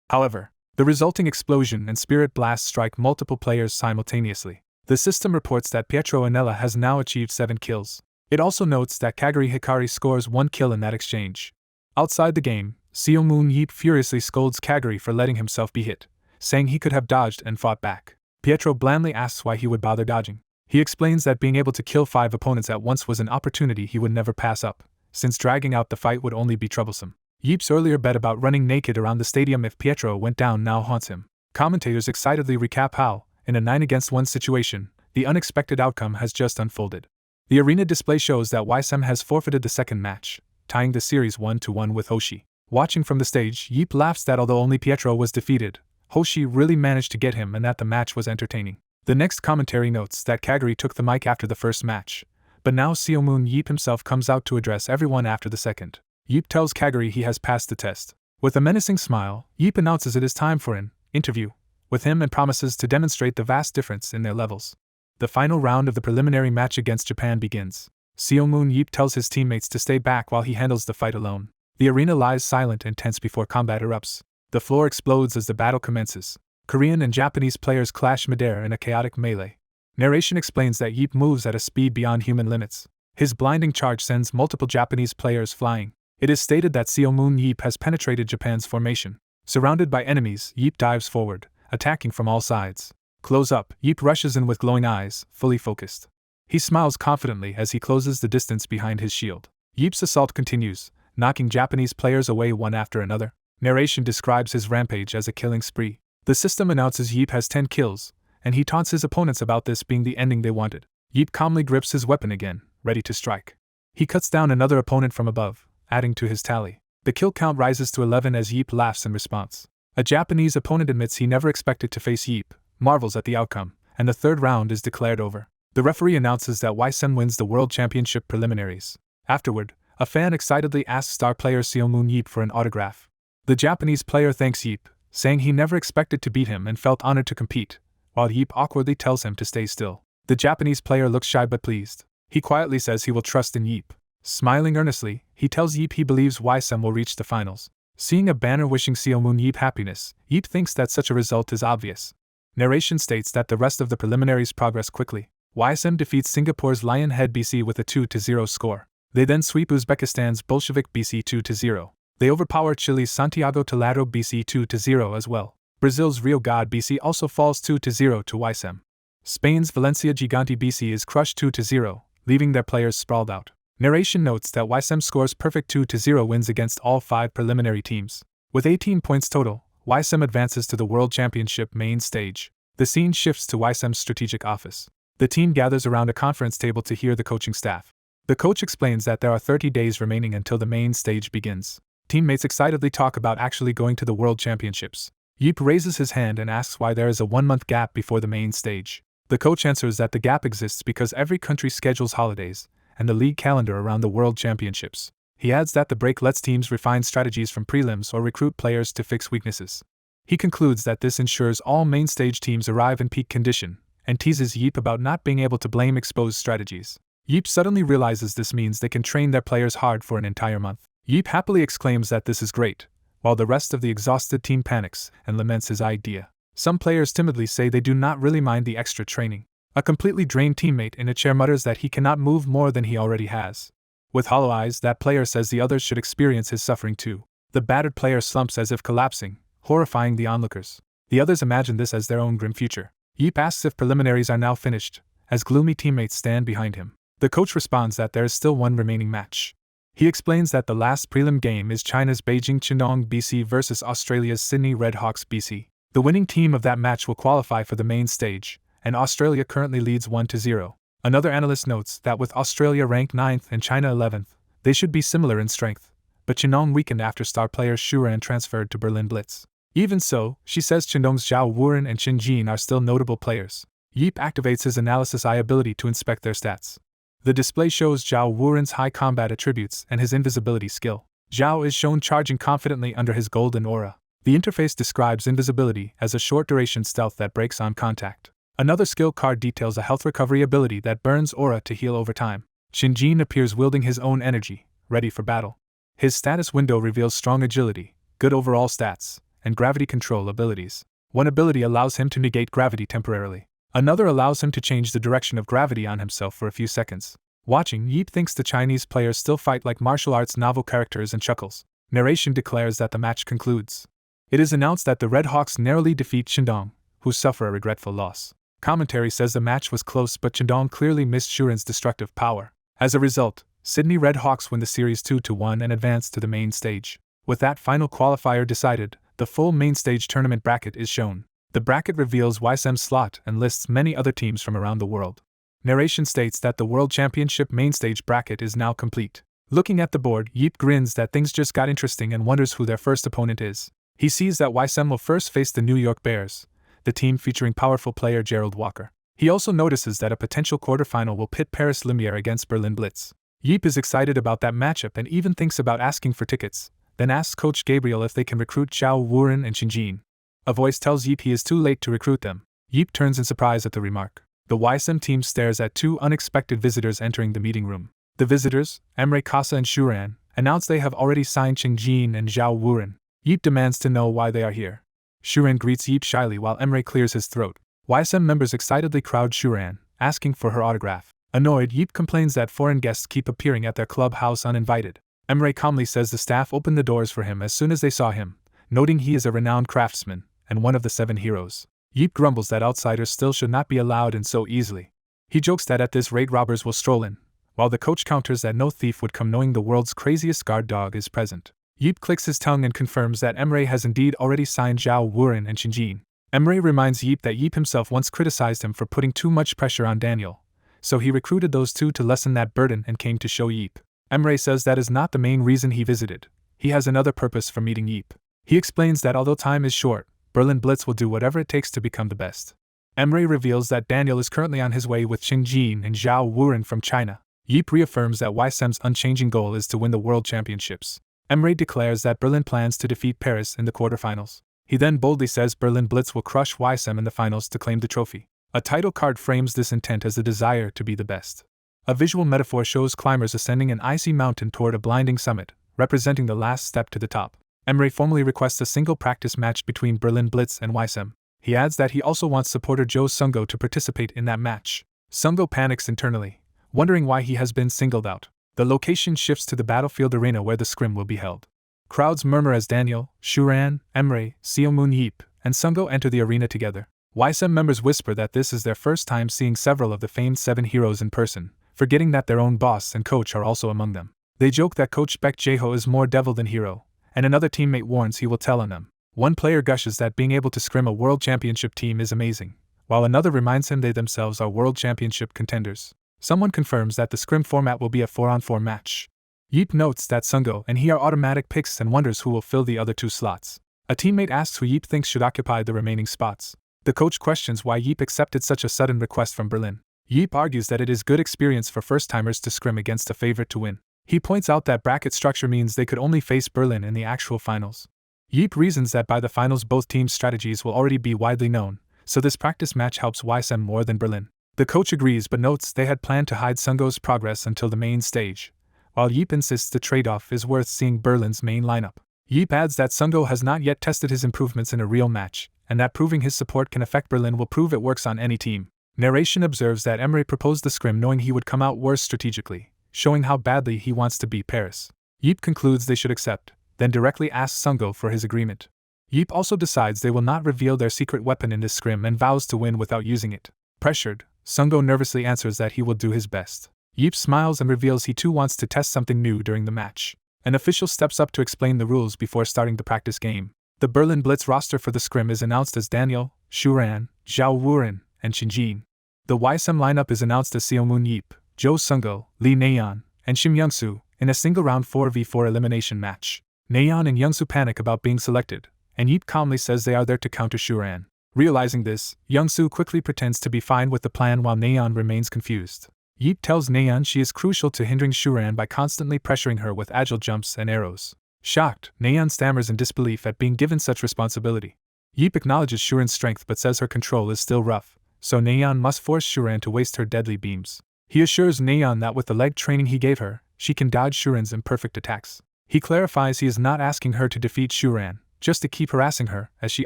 however. The resulting explosion and spirit blast strike multiple players simultaneously. The system reports that Pietro Anella has now achieved 7 kills. It also notes that Kaguri Hikari scores 1 kill in that exchange. Outside the game, Seo Moon Yeep furiously scolds Kaguri for letting himself be hit, saying he could have dodged and fought back. Pietro blandly asks why he would bother dodging. He explains that being able to kill 5 opponents at once was an opportunity he would never pass up, since dragging out the fight would only be troublesome. Yeep's earlier bet about running naked around the stadium if Pietro went down now haunts him. Commentators excitedly recap how, in a 9-against-1 situation, the unexpected outcome has just unfolded. The arena display shows that Weissim has forfeited the second match, tying the series 1-1 with Hoshi. Watching from the stage, Yeep laughs that although only Pietro was defeated, Hoshi really managed to get him and that the match was entertaining. The next commentary notes that Kaguri took the mic after the first match, but now Seo Moon Yeep himself comes out to address everyone after the second. Yeep tells Kaguri he has passed the test. With a menacing smile, Yeep announces it is time for an interview with him and promises to demonstrate the vast difference in their levels. The final round of the preliminary match against Japan begins. Seo Moon Yeep tells his teammates to stay back while he handles the fight alone. The arena lies silent and tense before combat erupts. The floor explodes as the battle commences. Korean and Japanese players clash midair in a chaotic melee. Narration explains that Yeep moves at a speed beyond human limits. His blinding charge sends multiple Japanese players flying. It is stated that Seo Moon Yeep has penetrated Japan's formation. Surrounded by enemies, Yeep dives forward, attacking from all sides. Close up, Yeep rushes in with glowing eyes, fully focused. He smiles confidently as he closes the distance behind his shield. Yeep's assault continues, knocking Japanese players away one after another. Narration describes his rampage as a killing spree. The system announces Yeep has 10 kills, and he taunts his opponents about this being the ending they wanted. Yeep calmly grips his weapon again, ready to strike. He cuts down another opponent from above, adding to his tally. The kill count rises to 11 as Yeep laughs in response. A Japanese opponent admits he never expected to face Yeep, marvels at the outcome, and the third round is declared over. The referee announces that Weissim wins the World Championship preliminaries. Afterward, a fan excitedly asks star player Seo Moon Yeep for an autograph. The Japanese player thanks Yeep, saying he never expected to beat him and felt honored to compete, while Yeep awkwardly tells him to stay still. The Japanese player looks shy but pleased. He quietly says he will trust in Yeep. Smiling earnestly, he tells Yeep he believes Weissim will reach the finals. Seeing a banner wishing Seo Moon Yeep happiness, Yeep thinks that such a result is obvious. Narration states that the rest of the preliminaries progress quickly. Weissim defeats Singapore's Lionhead BC with a 2-0 score. They then sweep Uzbekistan's Bolshevik BC 2-0. They overpower Chile's Santiago Talado BC 2-0 as well. Brazil's Rio God BC also falls 2-0 to Weissim. Spain's Valencia Gigante BC is crushed 2-0, leaving their players sprawled out. Narration notes that Weissim scores perfect 2-0 wins against all 5 preliminary teams. With 18 points total, Weissim advances to the World Championship main stage. The scene shifts to Weissim's strategic office. The team gathers around a conference table to hear the coaching staff. The coach explains that there are 30 days remaining until the main stage begins. Teammates excitedly talk about actually going to the World Championships. Yeep raises his hand and asks why there is a 1-month gap before the main stage. The coach answers that the gap exists because every country schedules holidays and the league calendar around the World Championships. He adds that the break lets teams refine strategies from prelims or recruit players to fix weaknesses. He concludes that this ensures all main stage teams arrive in peak condition, and teases Yeep about not being able to blame exposed strategies. Yeep suddenly realizes this means they can train their players hard for an entire month. Yeep happily exclaims that this is great, while the rest of the exhausted team panics and laments his idea. Some players timidly say they do not really mind the extra training. A completely drained teammate in a chair mutters that he cannot move more than he already has. With hollow eyes, that player says the others should experience his suffering too. The battered player slumps as if collapsing, horrifying the onlookers. The others imagine this as their own grim future. Yeep asks if preliminaries are now finished, as gloomy teammates stand behind him. The coach responds that there is still one remaining match. He explains that the last prelim game is China's Beijing Chinong BC versus Australia's Sydney Redhawks BC. The winning team of that match will qualify for the main stage, and Australia currently leads 1-0. Another analyst notes that with Australia ranked 9th and China 11th, they should be similar in strength, but Chinong weakened after star player Shuran transferred to Berlin Blitz. Even so, she says Chinong's Zhao Wuren and Qin Jin are still notable players. Yeep activates his analysis eye ability to inspect their stats. The display shows Zhao Wuren's high combat attributes and his invisibility skill. Zhao is shown charging confidently under his golden aura. The interface describes invisibility as a short-duration stealth that breaks on contact. Another skill card details a health recovery ability that burns aura to heal over time. Qin Jin appears wielding his own energy, ready for battle. His status window reveals strong agility, good overall stats, and gravity control abilities. One ability allows him to negate gravity temporarily. Another allows him to change the direction of gravity on himself for a few seconds. Watching, Yeep thinks the Chinese players still fight like martial arts novel characters and chuckles. Narration declares that the match concludes. It is announced that the Red Hawks narrowly defeat Shandong, who suffer a regretful loss. Commentary says the match was close, but Shandong clearly missed Shuran's destructive power. As a result, Sydney Red Hawks win the series 2-1 and advance to the main stage. With that final qualifier decided, the full main stage tournament bracket is shown. The bracket reveals Weissim's slot and lists many other teams from around the world. Narration states that the World Championship main stage bracket is now complete. Looking at the board, Yeep grins that things just got interesting and wonders who their first opponent is. He sees that Weissim will first face the New York Bears, the team featuring powerful player Gerald Walker. He also notices that a potential quarterfinal will pit Paris Lumiere against Berlin Blitz. Yeep is excited about that matchup and even thinks about asking for tickets, then asks Coach Gabriel if they can recruit Zhao Wuren and Qin Jin. A voice tells Yeep he is too late to recruit them. Yeep turns in surprise at the remark. The Weissim team stares at two unexpected visitors entering the meeting room. The visitors, Emre Kasa and Shuran, announce they have already signed Qin Jin and Zhao Wuren. Yeep demands to know why they are here. Shuran greets Yeep shyly while Emre clears his throat. Weissim members excitedly crowd Shuran, asking for her autograph. Annoyed, Yeep complains that foreign guests keep appearing at their clubhouse uninvited. Emre calmly says the staff opened the doors for him as soon as they saw him, noting he is a renowned craftsman and one of the 7 heroes. Yeep grumbles that outsiders still should not be allowed in so easily. He jokes that at this rate robbers will stroll in, while the coach counters that no thief would come knowing the world's craziest guard dog is present. Yeep clicks his tongue and confirms that Emre has indeed already signed Zhao Wuren and Qin Jin. Emre reminds Yeep that Yeep himself once criticized him for putting too much pressure on Daniel, so he recruited those two to lessen that burden and came to show Yeep. Emre says that is not the main reason he visited. He has another purpose for meeting Yeep. He explains that although time is short, Berlin Blitz will do whatever it takes to become the best. Emre reveals that Daniel is currently on his way with Qin Jin and Zhao Wuren from China. Yeep reaffirms that Weissim's unchanging goal is to win the World Championships. Emre declares that Berlin plans to defeat Paris in the quarterfinals. He then boldly says Berlin Blitz will crush Weissim in the finals to claim the trophy. A title card frames this intent as a desire to be the best. A visual metaphor shows climbers ascending an icy mountain toward a blinding summit, representing the last step to the top. Emre formally requests a single practice match between Berlin Blitz and Weissim. He adds that he also wants supporter Joe Sungo to participate in that match. Sungo panics internally, wondering why he has been singled out. The location shifts to the battlefield arena where the scrim will be held. Crowds murmur as Daniel, Shuran, Emre, Seomun Yeep, and Sungo enter the arena together. Weissim members whisper that this is their first time seeing several of the famed 7 heroes in person, forgetting that their own boss and coach are also among them. They joke that Coach Beck Jiho is more devil than hero, and another teammate warns he will tell on them. One player gushes that being able to scrim a World Championship team is amazing, while another reminds him they themselves are World Championship contenders. Someone confirms that the scrim format will be a 4-on-4 match. Yeep notes that Sungo and he are automatic picks and wonders who will fill the other 2 slots. A teammate asks who Yeep thinks should occupy the remaining spots. The coach questions why Yeep accepted such a sudden request from Berlin. Yeep argues that it is good experience for first-timers to scrim against a favorite to win. He points out that bracket structure means they could only face Berlin in the actual finals. Yeep reasons that by the finals both teams' strategies will already be widely known, so this practice match helps Weissim more than Berlin. The coach agrees but notes they had planned to hide Sungo's progress until the main stage, while Yeep insists the trade-off is worth seeing Berlin's main lineup. Yeep adds that Sungo has not yet tested his improvements in a real match, and that proving his support can affect Berlin will prove it works on any team. Narration observes that Emre proposed the scrim knowing he would come out worse strategically, showing how badly he wants to beat Paris. Yeep concludes they should accept, then directly asks Sungo for his agreement. Yeep also decides they will not reveal their secret weapon in this scrim and vows to win without using it. Pressured, Sungo nervously answers that he will do his best. Yeep smiles and reveals he too wants to test something new during the match. An official steps up to explain the rules before starting the practice game. The Berlin Blitz roster for the scrim is announced as Daniel, Shuran, Zhao Wuren, and Qin Jin. The Weissim lineup is announced as Seomun Yeep, Jo Sung-go, Lee Nayeon, and Shim Young-soo, in a single-round 4v4 elimination match. Nayeon and Young-soo panic about being selected, and Yeep calmly says they are there to counter Shuran. Realizing this, Young-soo quickly pretends to be fine with the plan while Nayeon remains confused. Yeep tells Nayeon she is crucial to hindering Shuran by constantly pressuring her with agile jumps and arrows. Shocked, Nayeon stammers in disbelief at being given such responsibility. Yeep acknowledges Shuran's strength but says her control is still rough, so Nayeon must force Shuran to waste her deadly beams. He assures Nayeon that with the leg training he gave her, she can dodge Shuran's imperfect attacks. He clarifies he is not asking her to defeat Shuran, just to keep harassing her, as she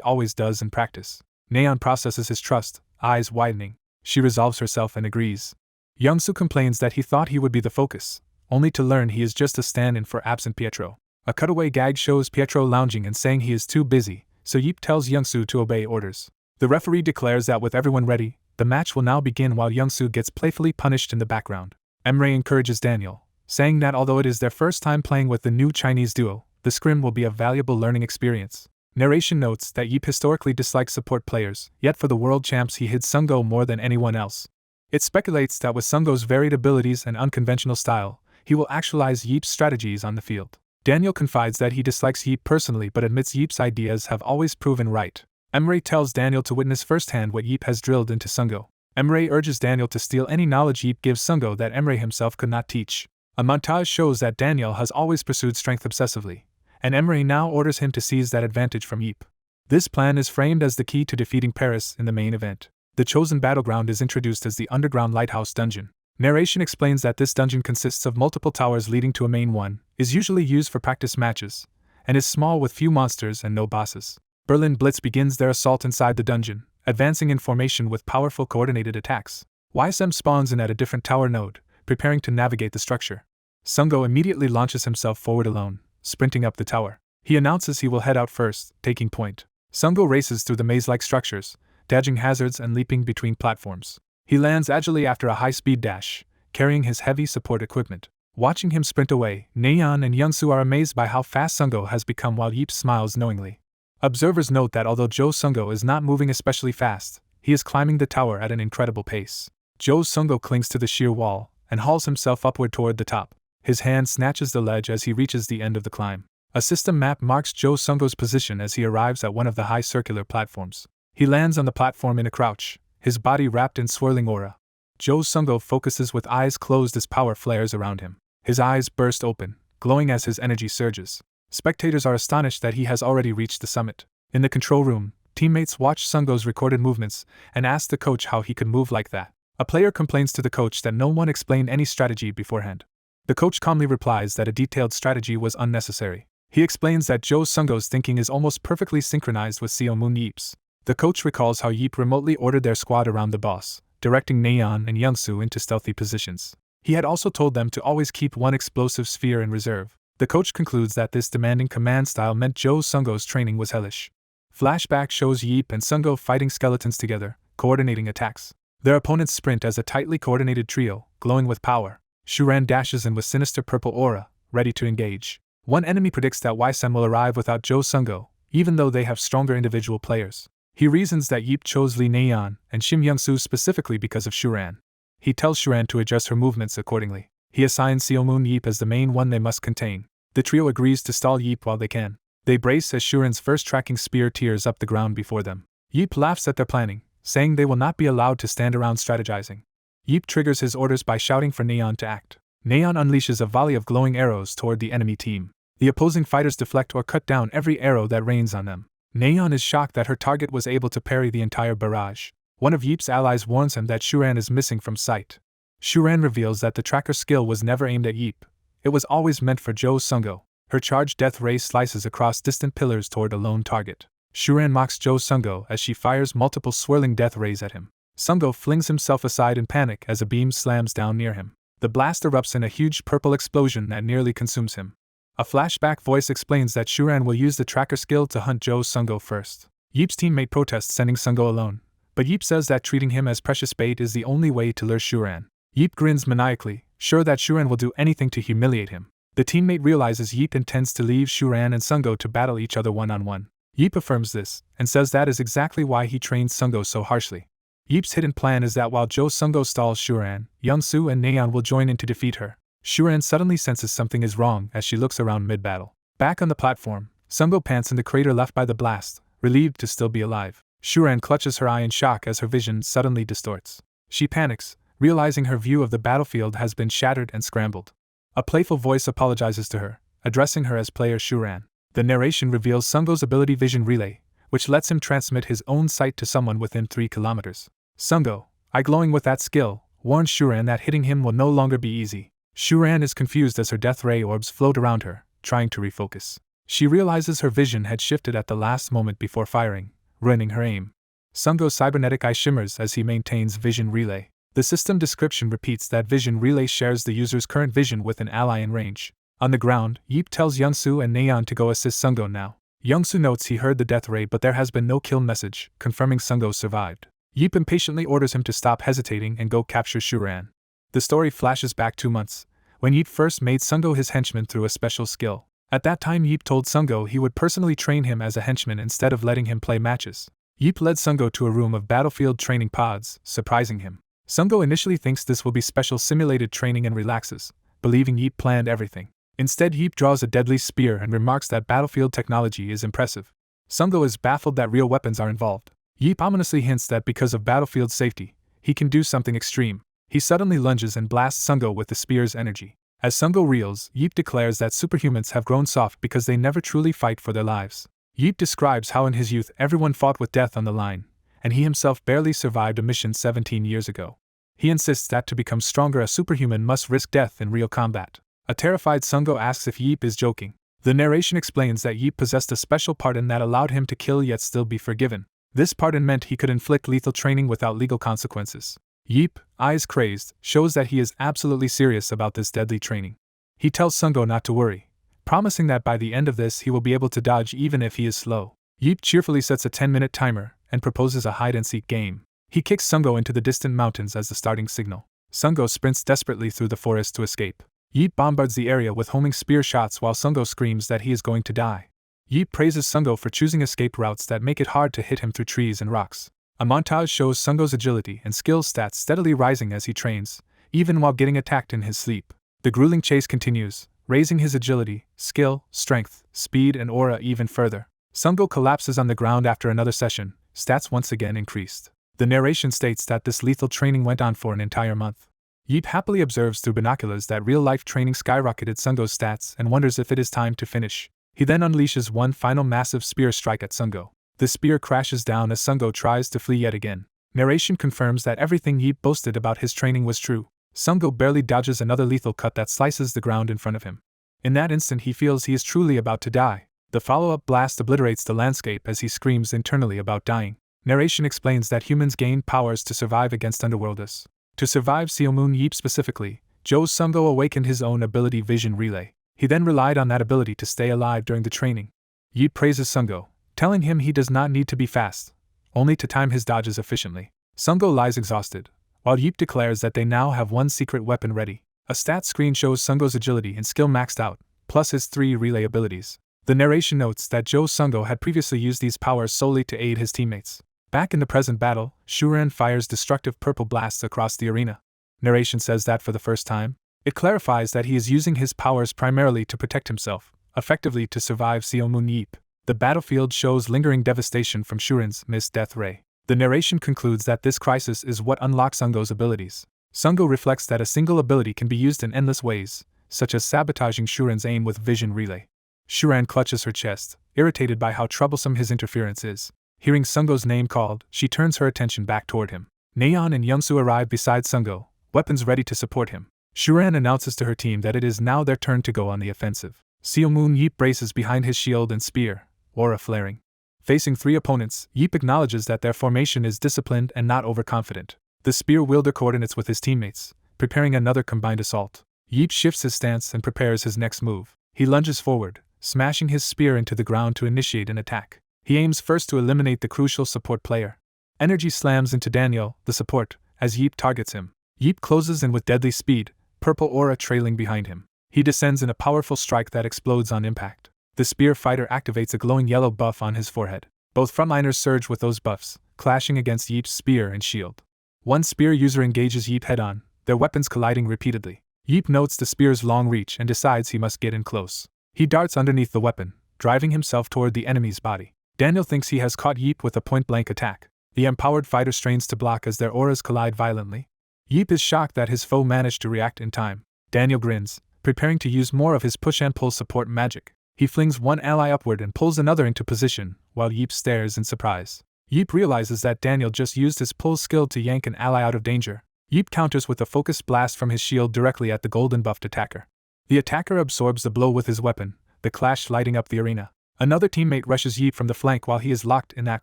always does in practice. Nayeon processes his trust, eyes widening. She resolves herself and agrees. Young-soo complains that he thought he would be the focus, only to learn he is just a stand-in for absent Pietro. A cutaway gag shows Pietro lounging and saying he is too busy, so Yeep tells Young-soo to obey orders. The referee declares that with everyone ready, the match will now begin while Young-soo gets playfully punished in the background. Emre encourages Daniel, saying that although it is their first time playing with the new Chinese duo, the scrim will be a valuable learning experience. Narration notes that Yeep historically dislikes support players, yet for the world champs he hid Sung-go more than anyone else. It speculates that with Sung-go's varied abilities and unconventional style, he will actualize Yeep's strategies on the field. Daniel confides that he dislikes Yeep personally but admits Yeep's ideas have always proven right. Emre tells Daniel to witness firsthand what Yeep has drilled into Sung-go. Emre urges Daniel to steal any knowledge Yeep gives Sung-go that Emre himself could not teach. A montage shows that Daniel has always pursued strength obsessively, and Emre now orders him to seize that advantage from Yeep. This plan is framed as the key to defeating Paris in the main event. The chosen battleground is introduced as the underground lighthouse dungeon. Narration explains that this dungeon consists of multiple towers leading to a main one, is usually used for practice matches, and is small with few monsters and no bosses. Berlin Blitz begins their assault inside the dungeon, advancing in formation with powerful coordinated attacks. Weissim spawns in at a different tower node, preparing to navigate the structure. Sung-go immediately launches himself forward alone, sprinting up the tower. He announces he will head out first, taking point. Sung-go races through the maze-like structures, dodging hazards and leaping between platforms. He lands agilely after a high-speed dash, carrying his heavy support equipment. Watching him sprint away, Nayeon and Young-soo are amazed by how fast Sung-go has become while Yeep smiles knowingly. Observers note that although Jo Sung-go is not moving especially fast, he is climbing the tower at an incredible pace. Jo Sung-go clings to the sheer wall and hauls himself upward toward the top. His hand snatches the ledge as he reaches the end of the climb. A system map marks Jo Sung-go's position as he arrives at one of the high circular platforms. He lands on the platform in a crouch, his body wrapped in swirling aura. Jo Sung-go focuses with eyes closed as power flares around him. His eyes burst open, glowing as his energy surges. Spectators are astonished that he has already reached the summit. In the control room, teammates watch Sung-go's recorded movements and ask the coach how he could move like that. A player complains to the coach that no one explained any strategy beforehand. The coach calmly replies that a detailed strategy was unnecessary. He explains that Jo Sung-go's thinking is almost perfectly synchronized with Seomun Yeep's. The coach recalls how Yeep remotely ordered their squad around the boss, directing Nayeon and Young-soo into stealthy positions. He had also told them to always keep one explosive sphere in reserve. The coach concludes that this demanding command style meant Jo Sung-go's training was hellish. Flashback shows Yeep and Sung-go fighting skeletons together, coordinating attacks. Their opponents sprint as a tightly coordinated trio, glowing with power. Shuran dashes in with sinister purple aura, ready to engage. One enemy predicts that Weissim will arrive without Jo Sung-go, even though they have stronger individual players. He reasons that Yeep chose Lee Nayeon and Shim Young-soo specifically because of Shuran. He tells Shuran to adjust her movements accordingly. He assigns Seomun Yeep as the main one they must contain. The trio agrees to stall Yeep while they can. They brace as Shuran's first tracking spear tears up the ground before them. Yeep laughs at their planning, saying they will not be allowed to stand around strategizing. Yeep triggers his orders by shouting for Nayeon to act. Nayeon unleashes a volley of glowing arrows toward the enemy team. The opposing fighters deflect or cut down every arrow that rains on them. Nayeon is shocked that her target was able to parry the entire barrage. One of Yeep's allies warns him that Shuran is missing from sight. Shuran reveals that the tracker skill was never aimed at Yeep. It was always meant for Jo Sung-go. Her charged death ray slices across distant pillars toward a lone target. Shuran mocks Jo Sung-go as she fires multiple swirling death rays at him. Sung-go flings himself aside in panic as a beam slams down near him. The blast erupts in a huge purple explosion that nearly consumes him. A flashback voice explains that Shuran will use the tracker skill to hunt Jo Sung-go first. Yeep's teammate protests sending Sung-go alone, but Yeep says that treating him as precious bait is the only way to lure Shuran. Yeep grins maniacally, sure that Shuran will do anything to humiliate him. The teammate realizes Yeep intends to leave Shuran and Sung-go to battle each other one-on-one. Yeep affirms this, and says that is exactly why he trained Sung-go so harshly. Yeep's hidden plan is that while Jo Sungo stalls Shuran, Young-soo and Nayeon will join in to defeat her. Shuran suddenly senses something is wrong as she looks around mid-battle. Back on the platform, Sungo pants in the crater left by the blast, relieved to still be alive. Shuran clutches her eye in shock as her vision suddenly distorts. She panics, realizing her view of the battlefield has been shattered and scrambled. A playful voice apologizes to her, addressing her as player Shuran. The narration reveals Sungo's ability Vision Relay, which lets him transmit his own sight to someone within 3 kilometers. Sungo, glowing with that skill, warns Shuran that hitting him will no longer be easy. Shuran is confused as her death ray orbs float around her, trying to refocus. She realizes her vision had shifted at the last moment before firing, ruining her aim. Sungo's cybernetic eye shimmers as he maintains Vision Relay. The system description repeats that Vision Relay shares the user's current vision with an ally in range. On the ground, Yeep tells Young-soo and Nayeon to go assist Sungo now. Young-soo notes he heard the death ray but there has been no kill message, confirming Sungo survived. Yeep impatiently orders him to stop hesitating and go capture Shuran. The story flashes back 2 months, when Yeep first made Sungo his henchman through a special skill. At that time Yeep told Sungo he would personally train him as a henchman instead of letting him play matches. Yeep led Sungo to a room of battlefield training pods, surprising him. Sungo initially thinks this will be special simulated training and relaxes, believing Yeep planned everything. Instead Yeep draws a deadly spear and remarks that battlefield technology is impressive. Sungo is baffled that real weapons are involved. Yeep ominously hints that because of battlefield safety, he can do something extreme. He suddenly lunges and blasts Sungo with the spear's energy. As Sungo reels, Yeep declares that superhumans have grown soft because they never truly fight for their lives. Yeep describes how in his youth everyone fought with death on the line, and he himself barely survived a mission 17 years ago. He insists that to become stronger a superhuman must risk death in real combat. A terrified Sungo asks if Yeep is joking. The narration explains that Yeep possessed a special pardon that allowed him to kill yet still be forgiven. This pardon meant he could inflict lethal training without legal consequences. Yeep, eyes crazed, shows that he is absolutely serious about this deadly training. He tells Sungo not to worry, promising that by the end of this he will be able to dodge even if he is slow. Yeep cheerfully sets a 10-minute timer and proposes a hide-and-seek game. He kicks Sungo into the distant mountains as the starting signal. Sungo sprints desperately through the forest to escape. Yeep bombards the area with homing spear shots while Sungo screams that he is going to die. Yeep praises Sungo for choosing escape routes that make it hard to hit him through trees and rocks. A montage shows Sungo's agility and skill stats steadily rising as he trains, even while getting attacked in his sleep. The grueling chase continues, raising his agility, skill, strength, speed and aura even further. Sungo collapses on the ground after another session, stats once again increased. The narration states that this lethal training went on for an entire month. Yeep happily observes through binoculars that real-life training skyrocketed Sungo's stats and wonders if it is time to finish. He then unleashes one final massive spear strike at Sungo. The spear crashes down as Sungo tries to flee yet again. Narration confirms that everything Yeep boasted about his training was true. Sungo barely dodges another lethal cut that slices the ground in front of him. In that instant he feels he is truly about to die. The follow-up blast obliterates the landscape as he screams internally about dying. Narration explains that humans gain powers to survive against underworlders. To survive Seomoon Yeep specifically, Jo Sungo awakened his own ability Vision Relay. He then relied on that ability to stay alive during the training. Yeep praises Sungo, telling him he does not need to be fast, only to time his dodges efficiently. Sungo lies exhausted, while Yeep declares that they now have one secret weapon ready. A stat screen shows Sungo's agility and skill maxed out, plus his 3 relay abilities. The narration notes that Jo Sungo had previously used these powers solely to aid his teammates. Back in the present battle, Shuran fires destructive purple blasts across the arena. Narration says that for the first time, it clarifies that he is using his powers primarily to protect himself, effectively to survive Seomoon Yeep. The battlefield shows lingering devastation from Shuran's missed death ray. The narration concludes that this crisis is what unlocks Sungo's abilities. Sungo reflects that a single ability can be used in endless ways, such as sabotaging Shuran's aim with Vision Relay. Shuran clutches her chest, irritated by how troublesome his interference is. Hearing Sungo's name called, she turns her attention back toward him. Nayeon and Young-soo arrive beside Sungo, weapons ready to support him. Shuran announces to her team that it is now their turn to go on the offensive. Seomoon Yeep braces behind his shield and spear, aura flaring. Facing 3 opponents, Yeep acknowledges that their formation is disciplined and not overconfident. The spear wielder coordinates with his teammates, preparing another combined assault. Yeep shifts his stance and prepares his next move. He lunges forward, smashing his spear into the ground to initiate an attack. He aims first to eliminate the crucial support player. Energy slams into Daniel, the support, as Yeep targets him. Yeep closes in with deadly speed, purple aura trailing behind him. He descends in a powerful strike that explodes on impact. The spear fighter activates a glowing yellow buff on his forehead. Both frontliners surge with those buffs, clashing against Yeep's spear and shield. One spear user engages Yeep head-on, their weapons colliding repeatedly. Yeep notes the spear's long reach and decides he must get in close. He darts underneath the weapon, driving himself toward the enemy's body. Daniel thinks he has caught Yeep with a point-blank attack. The empowered fighter strains to block as their auras collide violently. Yeep is shocked that his foe managed to react in time. Daniel grins, preparing to use more of his push-and-pull support magic. He flings one ally upward and pulls another into position, while Yeep stares in surprise. Yeep realizes that Daniel just used his pull skill to yank an ally out of danger. Yeep counters with a focused blast from his shield directly at the golden-buffed attacker. The attacker absorbs the blow with his weapon, the clash lighting up the arena. Another teammate rushes Yeep from the flank while he is locked in that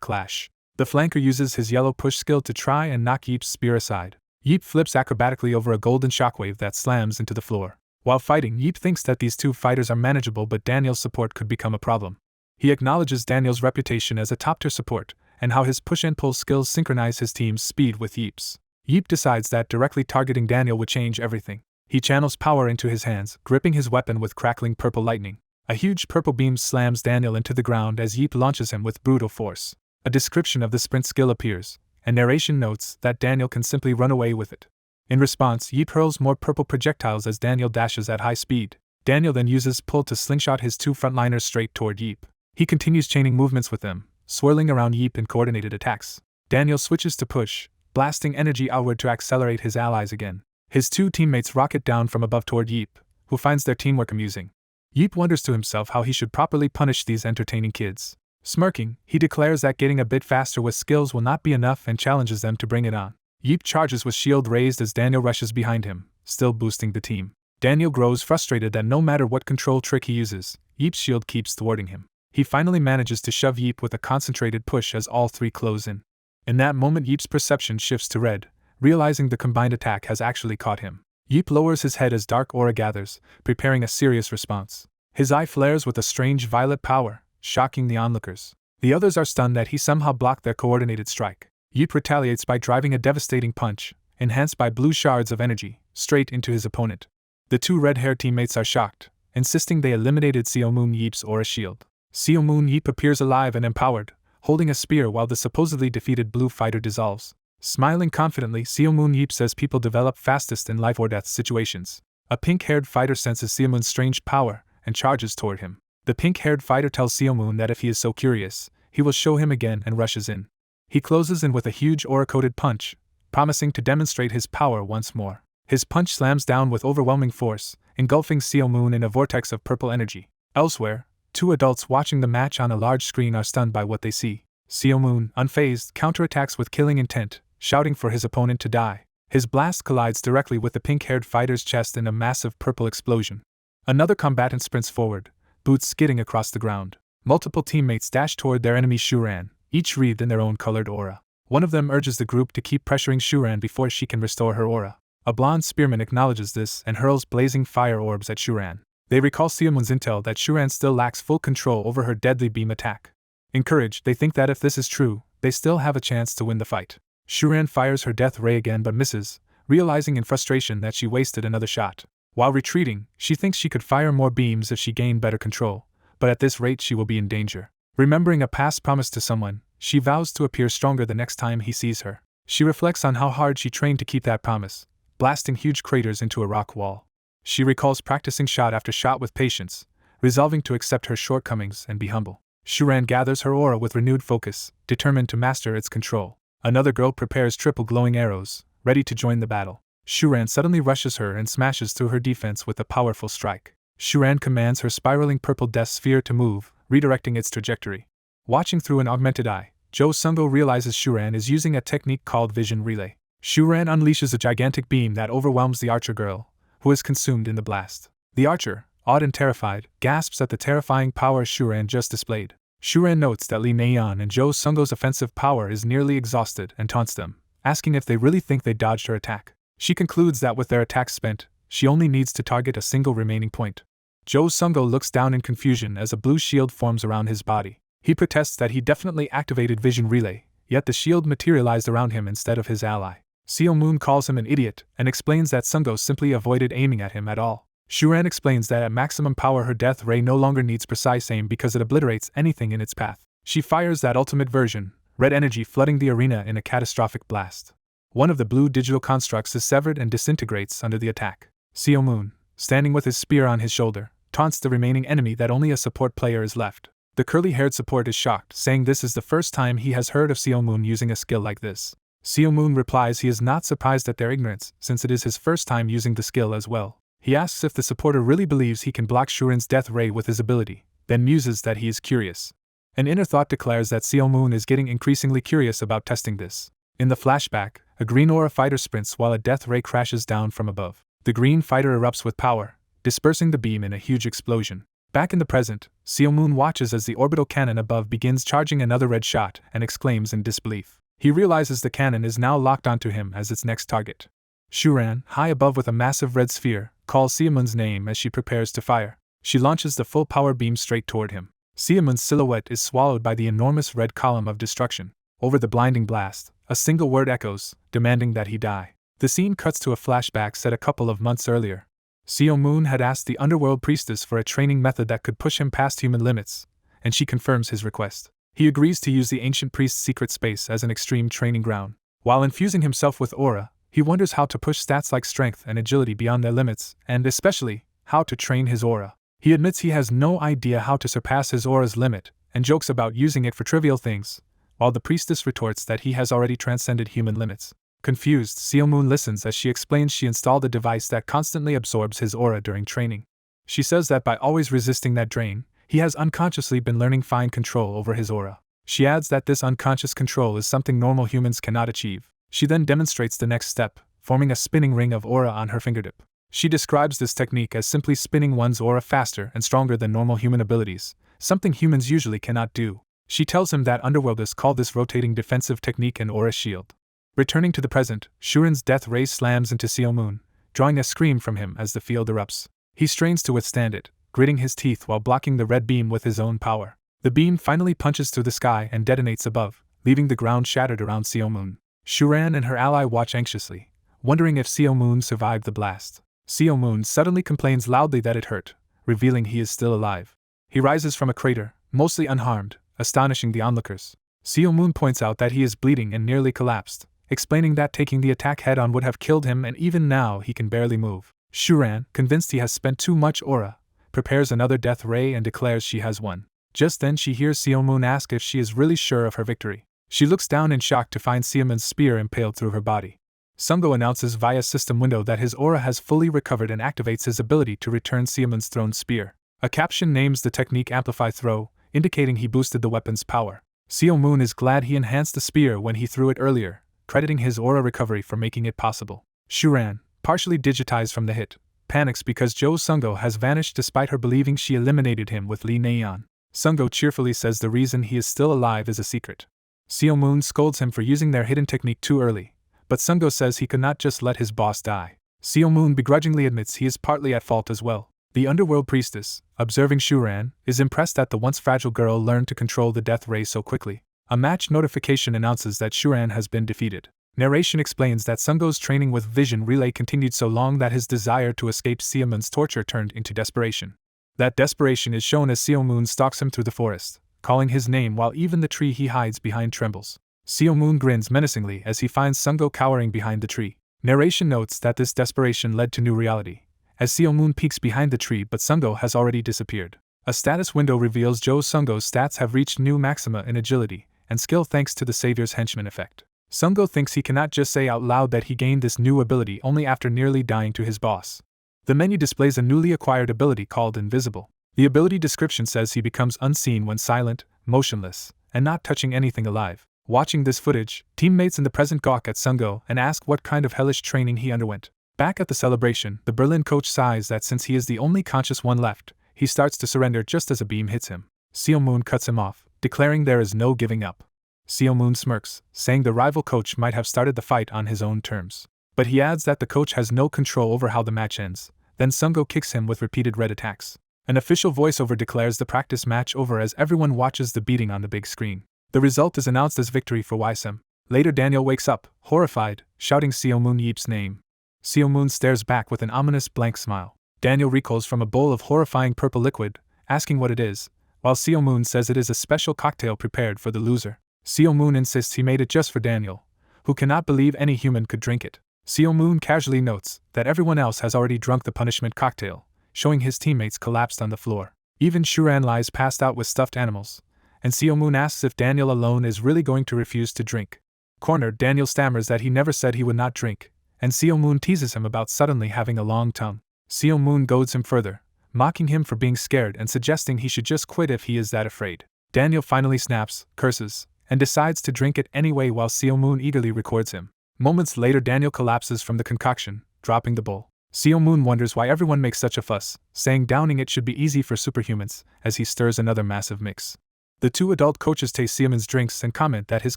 clash. The flanker uses his yellow push skill to try and knock Yeep's spear aside. Yeep flips acrobatically over a golden shockwave that slams into the floor. While fighting, Yeep thinks that these two fighters are manageable, but Daniel's support could become a problem. He acknowledges Daniel's reputation as a top-tier support, and how his push-and-pull skills synchronize his team's speed with Yeep's. Yeep decides that directly targeting Daniel would change everything. He channels power into his hands, gripping his weapon with crackling purple lightning. A huge purple beam slams Daniel into the ground as Yeep launches him with brutal force. A description of the sprint skill appears, and narration notes that Daniel can simply run away with it. In response, Yeep hurls more purple projectiles as Daniel dashes at high speed. Daniel then uses pull to slingshot his two frontliners straight toward Yeep. He continues chaining movements with them, swirling around Yeep in coordinated attacks. Daniel switches to push, blasting energy outward to accelerate his allies again. His two teammates rocket down from above toward Yeep, who finds their teamwork amusing. Yeep wonders to himself how he should properly punish these entertaining kids. Smirking, he declares that getting a bit faster with skills will not be enough and challenges them to bring it on. Yeep charges with shield raised as Daniel rushes behind him, still boosting the team. Daniel grows frustrated that no matter what control trick he uses, Yeep's shield keeps thwarting him. He finally manages to shove Yeep with a concentrated push as all three close in. In that moment, Yeep's perception shifts to red, realizing the combined attack has actually caught him. Yeep lowers his head as dark aura gathers, preparing a serious response. His eye flares with a strange violet power, shocking the onlookers. The others are stunned that he somehow blocked their coordinated strike. Yeep retaliates by driving a devastating punch, enhanced by blue shards of energy, straight into his opponent. The two red-haired teammates are shocked, insisting they eliminated Superhuman Yeep's aura shield. Superhuman Yeep appears alive and empowered, holding a spear while the supposedly defeated blue fighter dissolves. Smiling confidently, Superhuman Yeep says people develop fastest in life or death situations. A pink-haired fighter senses Superhuman's strange power and charges toward him. The pink-haired fighter tells Superhuman that if he is so curious, he will show him again and rushes in. He closes in with a huge aura-coated punch, promising to demonstrate his power once more. His punch slams down with overwhelming force, engulfing Superhuman in a vortex of purple energy. Elsewhere, two adults watching the match on a large screen are stunned by what they see. Superhuman, unfazed, counterattacks with killing intent, shouting for his opponent to die. His blast collides directly with the pink-haired fighter's chest in a massive purple explosion. Another combatant sprints forward, boots skidding across the ground. Multiple teammates dash toward their enemy Shuran, each wreathed in their own colored aura. One of them urges the group to keep pressuring Shuran before she can restore her aura. A blonde spearman acknowledges this and hurls blazing fire orbs at Shuran. They recall Superhuman's intel that Shuran still lacks full control over her deadly beam attack. Encouraged, they think that if this is true, they still have a chance to win the fight. Shuran fires her death ray again but misses, realizing in frustration that she wasted another shot. While retreating, she thinks she could fire more beams if she gained better control, but at this rate she will be in danger. Remembering a past promise to someone, she vows to appear stronger the next time he sees her. She reflects on how hard she trained to keep that promise, blasting huge craters into a rock wall. She recalls practicing shot after shot with patience, resolving to accept her shortcomings and be humble. Shuran gathers her aura with renewed focus, determined to master its control. Another girl prepares triple glowing arrows, ready to join the battle. Shuran suddenly rushes her and smashes through her defense with a powerful strike. Shuran commands her spiraling purple death sphere to move, redirecting its trajectory. Watching through an augmented eye, Jo Sungo realizes Shuran is using a technique called Vision Relay. Shuran unleashes a gigantic beam that overwhelms the archer girl, who is consumed in the blast. The archer, awed and terrified, gasps at the terrifying power Shuran just displayed. Shuran notes that Lee Naeon and Jo Sungo's offensive power is nearly exhausted and taunts them, asking if they really think they dodged her attack. She concludes that with their attacks spent, she only needs to target a single remaining point. Jo Sungo looks down in confusion as a blue shield forms around his body. He protests that he definitely activated Vision Relay, yet the shield materialized around him instead of his ally. Superhuman calls him an idiot and explains that Sungo simply avoided aiming at him at all. Shuran explains that at maximum power her death ray no longer needs precise aim because it obliterates anything in its path. She fires that ultimate version, red energy flooding the arena in a catastrophic blast. One of the blue digital constructs is severed and disintegrates under the attack. Superhuman, standing with his spear on his shoulder, taunts the remaining enemy that only a support player is left. The curly-haired support is shocked, saying this is the first time he has heard of Superhuman using a skill like this. Superhuman replies he is not surprised at their ignorance, since it is his first time using the skill as well. He asks if the supporter really believes he can block Shuran's death ray with his ability, then muses that he is curious. An inner thought declares that Superhuman is getting increasingly curious about testing this. In the flashback, a green aura fighter sprints while a death ray crashes down from above. The green fighter erupts with power, dispersing the beam in a huge explosion. Back in the present, Superhuman watches as the orbital cannon above begins charging another red shot and exclaims in disbelief. He realizes the cannon is now locked onto him as its next target. Shuran, high above with a massive red sphere, calls Superhuman's name as she prepares to fire. She launches the full power beam straight toward him. Superhuman's silhouette is swallowed by the enormous red column of destruction. Over the blinding blast, a single word echoes, demanding that he die. The scene cuts to a flashback set a couple of months earlier. Superhuman had asked the underworld priestess for a training method that could push him past human limits, and she confirms his request. He agrees to use the ancient priest's secret space as an extreme training ground. While infusing himself with aura, he wonders how to push stats like strength and agility beyond their limits, and especially, how to train his aura. He admits he has no idea how to surpass his aura's limit, and jokes about using it for trivial things, while the priestess retorts that he has already transcended human limits. Confused, Superhuman listens as she explains she installed a device that constantly absorbs his aura during training. She says that by always resisting that drain, he has unconsciously been learning fine control over his aura. She adds that this unconscious control is something normal humans cannot achieve. She then demonstrates the next step, forming a spinning ring of aura on her fingertip. She describes this technique as simply spinning one's aura faster and stronger than normal human abilities, something humans usually cannot do. She tells him that underworlders call this rotating defensive technique an aura shield. Returning to the present, Shuran's death ray slams into Superhuman, drawing a scream from him as the field erupts. He strains to withstand it, gritting his teeth while blocking the red beam with his own power. The beam finally punches through the sky and detonates above, leaving the ground shattered around Superhuman. Shuran and her ally watch anxiously, wondering if Superhuman survived the blast. Superhuman suddenly complains loudly that it hurt, revealing he is still alive. He rises from a crater, mostly unharmed, astonishing the onlookers. Superhuman points out that he is bleeding and nearly collapsed, explaining that taking the attack head-on would have killed him and even now he can barely move. Shuran, convinced he has spent too much aura, prepares another death ray and declares she has won. Just then she hears Superhuman ask if she is really sure of her victory. She looks down in shock to find Superhuman's spear impaled through her body. Sungo announces via system window that his aura has fully recovered and activates his ability to return Superhuman's thrown spear. A caption names the technique Amplify Throw, indicating he boosted the weapon's power. Superhuman is glad he enhanced the spear when he threw it earlier, crediting his aura recovery for making it possible. Shuran, partially digitized from the hit, panics because Jo Sungo has vanished despite her believing she eliminated him with Lee Naeon. Sungo cheerfully says the reason he is still alive is a secret. Superhuman scolds him for using their hidden technique too early, but Sungo says he could not just let his boss die. Superhuman begrudgingly admits he is partly at fault as well. The underworld priestess, observing Shuran, is impressed that the once fragile girl learned to control the death ray so quickly. A match notification announces that Shuran has been defeated. Narration explains that Sungo's training with Vision Relay continued so long that his desire to escape Superhuman's torture turned into desperation. That desperation is shown as Superhuman stalks him through the forest, calling his name while even the tree he hides behind trembles. Superhuman grins menacingly as he finds Sungo cowering behind the tree. Narration notes that this desperation led to new reality, as Superhuman peeks behind the tree but Sungo has already disappeared. A status window reveals Jo Sungo's stats have reached new maxima in agility and skill thanks to the Savior's Henchman effect. Sungo thinks he cannot just say out loud that he gained this new ability only after nearly dying to his boss. The menu displays a newly acquired ability called Invisible. The ability description says he becomes unseen when silent, motionless, and not touching anything alive. Watching this footage, teammates in the present gawk at Sungo and ask what kind of hellish training he underwent. Back at the celebration, the Berlin coach sighs that since he is the only conscious one left, he starts to surrender just as a beam hits him. Superhuman cuts him off, declaring there is no giving up. Superhuman smirks, saying the rival coach might have started the fight on his own terms. But he adds that the coach has no control over how the match ends. Then Sungo kicks him with repeated red attacks. An official voiceover declares the practice match over as everyone watches the beating on the big screen. The result is announced as victory for Weissim. Later Daniel wakes up, horrified, shouting Superhuman Yeep's name. Superhuman stares back with an ominous blank smile. Daniel recoils from a bowl of horrifying purple liquid, asking what it is, while Superhuman says it is a special cocktail prepared for the loser. Seo Moon insists he made it just for Daniel, who cannot believe any human could drink it. Seo Moon casually notes that everyone else has already drunk the punishment cocktail, showing his teammates collapsed on the floor. Even Shuran lies passed out with stuffed animals, and Seo Moon asks if Daniel alone is really going to refuse to drink. Cornered, Daniel stammers that he never said he would not drink, and Seo Moon teases him about suddenly having a long tongue. Seo Moon goads him further, mocking him for being scared and suggesting he should just quit if he is that afraid. Daniel finally snaps, curses, and decides to drink it anyway while Seo Moon eagerly records him. Moments later, Daniel collapses from the concoction, dropping the bowl. Seo Moon wonders why everyone makes such a fuss, saying downing it should be easy for superhumans, as he stirs another massive mix. The two adult coaches taste Seo Moon's drinks and comment that his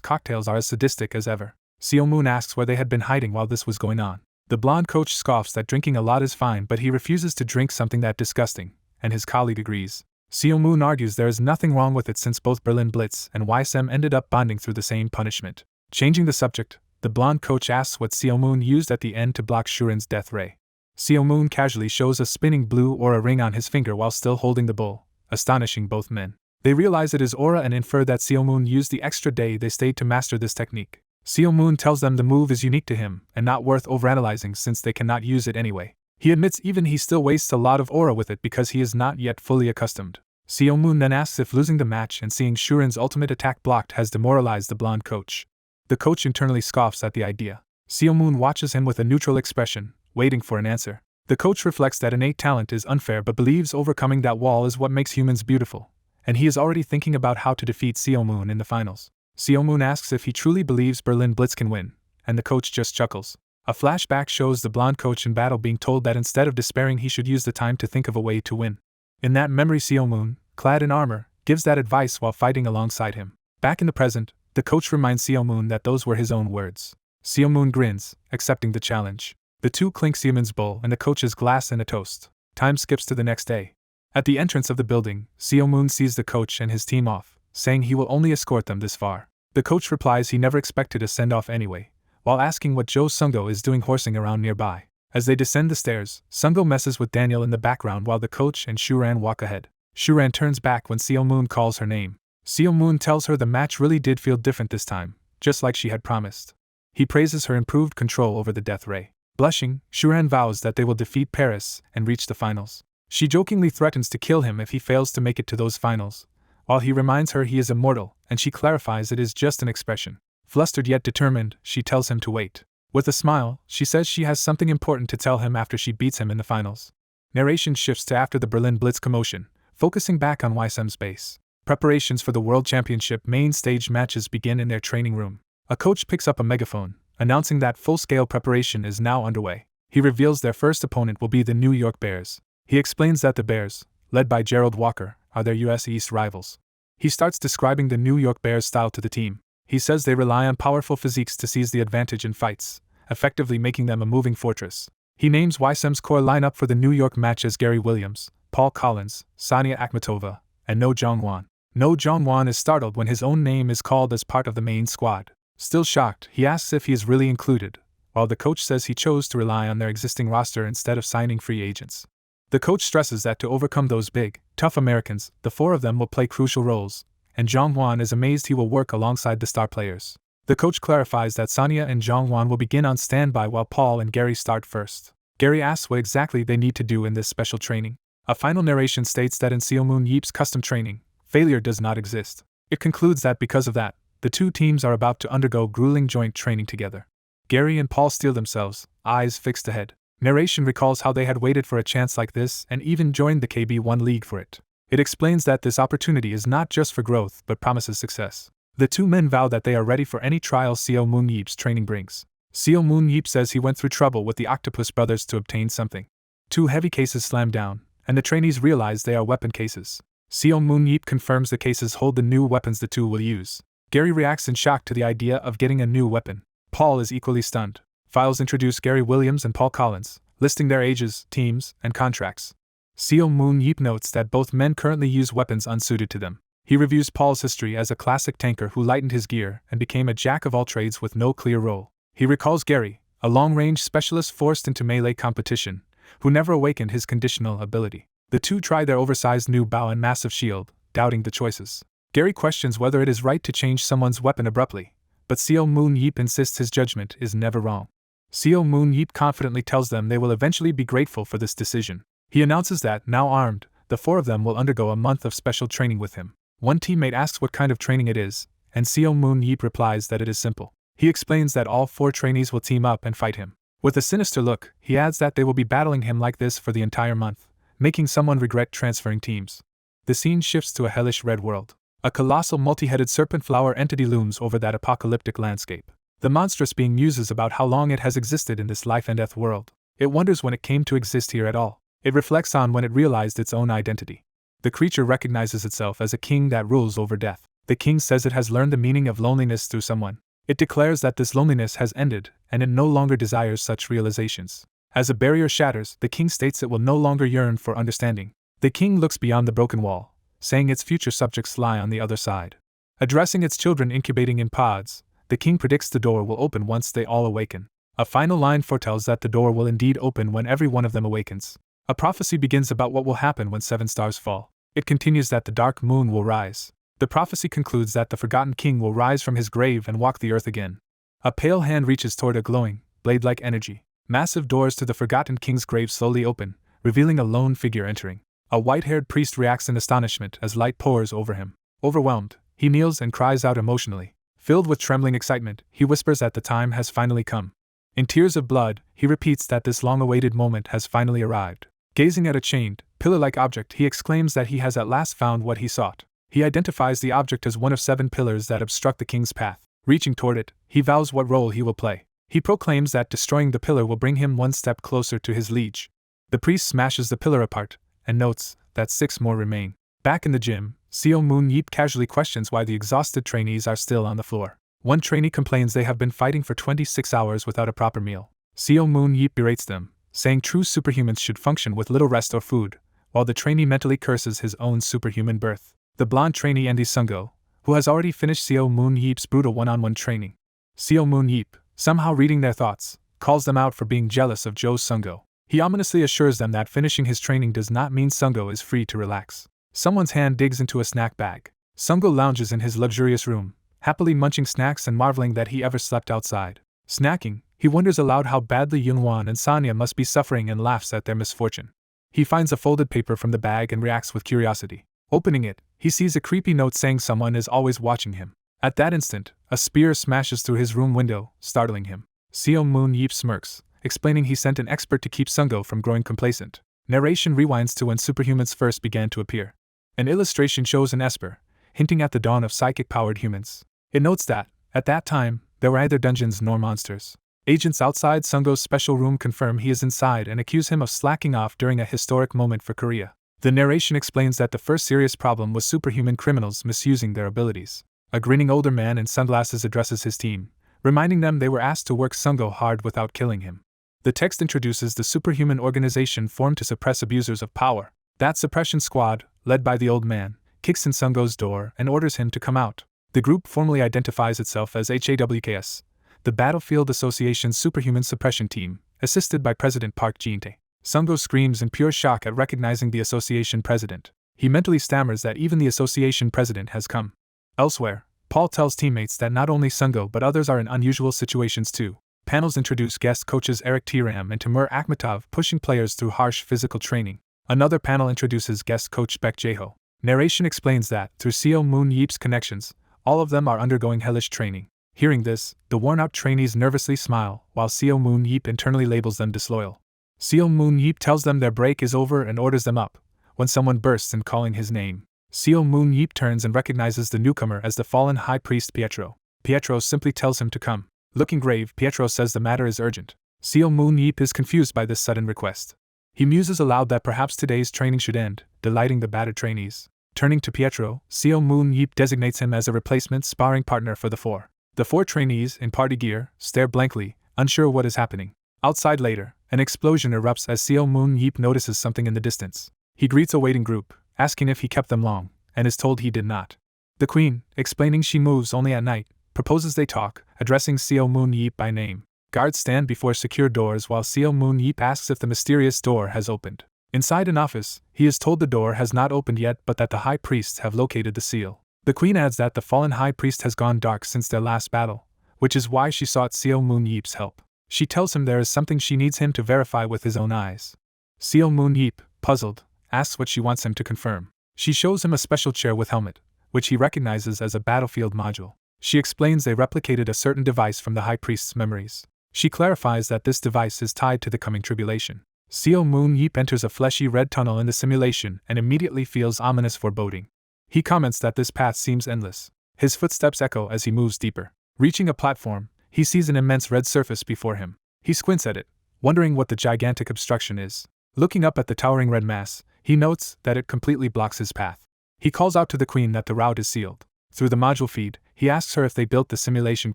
cocktails are as sadistic as ever. Seo Moon asks where they had been hiding while this was going on. The blonde coach scoffs that drinking a lot is fine, but he refuses to drink something that disgusting, and his colleague agrees. Seo Moon argues there is nothing wrong with it since both Berlin Blitz and Weissim ended up bonding through the same punishment. Changing the subject, the blonde coach asks what Seo Moon used at the end to block Shuran's death ray. Seo Moon casually shows a spinning blue aura ring on his finger while still holding the bowl, astonishing both men. They realize it is aura and infer that Seo Moon used the extra day they stayed to master this technique. Seo Moon tells them the move is unique to him and not worth overanalyzing since they cannot use it anyway. He admits even he still wastes a lot of aura with it because he is not yet fully accustomed. Seo Moon then asks if losing the match and seeing Shuran's ultimate attack blocked has demoralized the blonde coach. The coach internally scoffs at the idea. Seo Moon watches him with a neutral expression, waiting for an answer. The coach reflects that innate talent is unfair but believes overcoming that wall is what makes humans beautiful, and he is already thinking about how to defeat Seo Moon in the finals. Seo Moon asks if he truly believes Berlin Blitz can win, and the coach just chuckles. A flashback shows the blonde coach in battle being told that instead of despairing he should use the time to think of a way to win. In that memory, Seo Moon, clad in armor, gives that advice while fighting alongside him. Back in the present, the coach reminds Seo Moon that those were his own words. Seo Moon grins, accepting the challenge. The two clink Seo Moon's bowl and the coach's glass in a toast. Time skips to the next day. At the entrance of the building, Seo Moon sees the coach and his team off, saying he will only escort them this far. The coach replies he never expected a send-off anyway, while asking what Jo Sunggo is doing horsing around nearby. As they descend the stairs, Sunggo messes with Daniel in the background while the coach and Shuran walk ahead. Shuran turns back when Seo Moon calls her name. Seo Moon tells her the match really did feel different this time, just like she had promised. He praises her improved control over the death ray. Blushing, Shuran vows that they will defeat Paris and reach the finals. She jokingly threatens to kill him if he fails to make it to those finals, while he reminds her he is immortal, and she clarifies it is just an expression. Flustered yet determined, she tells him to wait. With a smile, she says she has something important to tell him after she beats him in the finals. Narration shifts to after the Berlin Blitz commotion, focusing back on Weissim's base. Preparations for the World Championship main stage matches begin in their training room. A coach picks up a megaphone, announcing that full-scale preparation is now underway. He reveals their first opponent will be the New York Bears. He explains that the Bears, led by Gerald Walker, are their US East rivals. He starts describing the New York Bears' style to the team. He says they rely on powerful physiques to seize the advantage in fights, effectively making them a moving fortress. He names Weissim's core lineup for the New York match as Gary Williams, Paul Collins, Sonia Akhmatova, and No Jong-won. No Jong-won is startled when his own name is called as part of the main squad. Still shocked, he asks if he is really included, while the coach says he chose to rely on their existing roster instead of signing free agents. The coach stresses that to overcome those big, tough Americans, the four of them will play crucial roles, and Jong-won is amazed he will work alongside the star players. The coach clarifies that Sonia and Jong-won will begin on standby while Paul and Gary start first. Gary asks what exactly they need to do in this special training. A final narration states that in Seo Moon Yeep's custom training, failure does not exist. It concludes that because of that, the two teams are about to undergo grueling joint training together. Gary and Paul steel themselves, eyes fixed ahead. Narration recalls how they had waited for a chance like this and even joined the KB1 League for it. It explains that this opportunity is not just for growth but promises success. The two men vow that they are ready for any trial Seo Moon Yeep's training brings. Seo Moon Yeep says he went through trouble with the Octopus brothers to obtain something. Two heavy cases slam down, and the trainees realize they are weapon cases. Seo Moon Yeep confirms the cases hold the new weapons the two will use. Gary reacts in shock to the idea of getting a new weapon. Paul is equally stunned. Files introduce Gary Williams and Paul Collins, listing their ages, teams, and contracts. Seo Moon Yeep notes that both men currently use weapons unsuited to them. He reviews Paul's history as a classic tanker who lightened his gear and became a jack of all trades with no clear role. He recalls Gary, a long-range specialist forced into melee competition, who never awakened his conditional ability. The two try their oversized new bow and massive shield, doubting the choices. Gary questions whether it is right to change someone's weapon abruptly, but Seo Moon Yeep insists his judgment is never wrong. Seo Moon Yeep confidently tells them they will eventually be grateful for this decision. He announces that, now armed, the 4 of them will undergo a month of special training with him. One teammate asks what kind of training it is, and Seo Moon Yeep replies that it is simple. He explains that all 4 trainees will team up and fight him. With a sinister look, he adds that they will be battling him like this for the entire month, making someone regret transferring teams. The scene shifts to a hellish red world. A colossal multi-headed serpent flower entity looms over that apocalyptic landscape. The monstrous being muses about how long it has existed in this life and death world. It wonders when it came to exist here at all. It reflects on when it realized its own identity. The creature recognizes itself as a king that rules over death. The king says it has learned the meaning of loneliness through someone. It declares that this loneliness has ended, and it no longer desires such realizations. As a barrier shatters, the king states it will no longer yearn for understanding. The king looks beyond the broken wall, saying its future subjects lie on the other side. Addressing its children incubating in pods, the king predicts the door will open once they all awaken. A final line foretells that the door will indeed open when every one of them awakens. A prophecy begins about what will happen when 7 stars fall. It continues that the dark moon will rise. The prophecy concludes that the forgotten king will rise from his grave and walk the earth again. A pale hand reaches toward a glowing, blade-like energy. Massive doors to the forgotten king's grave slowly open, revealing a lone figure entering. A white-haired priest reacts in astonishment as light pours over him. Overwhelmed, he kneels and cries out emotionally. Filled with trembling excitement, he whispers that the time has finally come. In tears of blood, he repeats that this long-awaited moment has finally arrived. Gazing at a chained, pillar-like object, he exclaims that he has at last found what he sought. He identifies the object as one of 7 pillars that obstruct the king's path. Reaching toward it, he vows what role he will play. He proclaims that destroying the pillar will bring him one step closer to his liege. The priest smashes the pillar apart, and notes that 6 more remain. Back in the gym, Seo Moon Yeep casually questions why the exhausted trainees are still on the floor. One trainee complains they have been fighting for 26 hours without a proper meal. Seo Moon Yeep berates them, saying true superhumans should function with little rest or food, while the trainee mentally curses his own superhuman birth. The blonde trainee Andy Sungo, who has already finished Seo Moon Yeep's brutal one-on-one training. Seo Moon Yeep, somehow reading their thoughts, calls them out for being jealous of Joe's Sungo. He ominously assures them that finishing his training does not mean Sungo is free to relax. Someone's hand digs into a snack bag. Sungo lounges in his luxurious room, happily munching snacks and marveling that he ever slept outside. Snacking, he wonders aloud how badly Yoonwon and Sanya must be suffering and laughs at their misfortune. He finds a folded paper from the bag and reacts with curiosity. Opening it, he sees a creepy note saying someone is always watching him. At that instant, a spear smashes through his room window, startling him. Seo Moon Yeep smirks, explaining he sent an expert to keep Sungo from growing complacent. Narration rewinds to when superhumans first began to appear. An illustration shows an Esper, hinting at the dawn of psychic-powered humans. It notes that, at that time, there were neither dungeons nor monsters. Agents outside Sungo's special room confirm he is inside and accuse him of slacking off during a historic moment for Korea. The narration explains that the first serious problem was superhuman criminals misusing their abilities. A grinning older man in sunglasses addresses his team, reminding them they were asked to work Sungo hard without killing him. The text introduces the superhuman organization formed to suppress abusers of power. That suppression squad, led by the old man, kicks in Sungo's door and orders him to come out. The group formally identifies itself as HAWKS, the Battlefield Association's Superhuman Suppression Team, assisted by President Park Jin-tae. Sungo screams in pure shock at recognizing the association president. He mentally stammers that even the association president has come. Elsewhere, Paul tells teammates that not only Sungo but others are in unusual situations too. Panels introduce guest coaches Eric Tiram and Timur Akhmatov pushing players through harsh physical training. Another panel introduces guest coach Baek Jiho. Narration explains that, through Seo Moon Yeep's connections, all of them are undergoing hellish training. Hearing this, the worn-out trainees nervously smile, while Seo Moon Yeep internally labels them disloyal. Seo Moon Yeep tells them their break is over and orders them up, when someone bursts in calling his name. Seo Moon Yeep turns and recognizes the newcomer as the fallen high priest Pietro. Pietro simply tells him to come. Looking grave, Pietro says the matter is urgent. Seo Moon Yeep is confused by this sudden request. He muses aloud that perhaps today's training should end, delighting the battered trainees. Turning to Pietro, Seo Moon Yeep designates him as a replacement sparring partner for the 4. The 4 trainees, in party gear, stare blankly, unsure what is happening. Outside later, an explosion erupts as Seo Moon Yeep notices something in the distance. He greets a waiting group, asking if he kept them long, and is told he did not. The queen, explaining she moves only at night, proposes they talk, addressing Seo Moon Yeep by name. Guards stand before secure doors while Seo Moon Yeep asks if the mysterious door has opened. Inside an office, he is told the door has not opened yet but that the high priests have located the seal. The queen adds that the fallen high priest has gone dark since their last battle, which is why she sought Seo Moon Yeep's help. She tells him there is something she needs him to verify with his own eyes. Seo Moon Yeep, puzzled, asks what she wants him to confirm. She shows him a special chair with helmet, which he recognizes as a battlefield module. She explains they replicated a certain device from the high priest's memories. She clarifies that this device is tied to the coming tribulation. Seo Moon Yeep enters a fleshy red tunnel in the simulation and immediately feels ominous foreboding. He comments that this path seems endless. His footsteps echo as he moves deeper. Reaching a platform, he sees an immense red surface before him. He squints at it, wondering what the gigantic obstruction is. Looking up at the towering red mass, he notes that it completely blocks his path. He calls out to the queen that the route is sealed. Through the module feed, he asks her if they built the simulation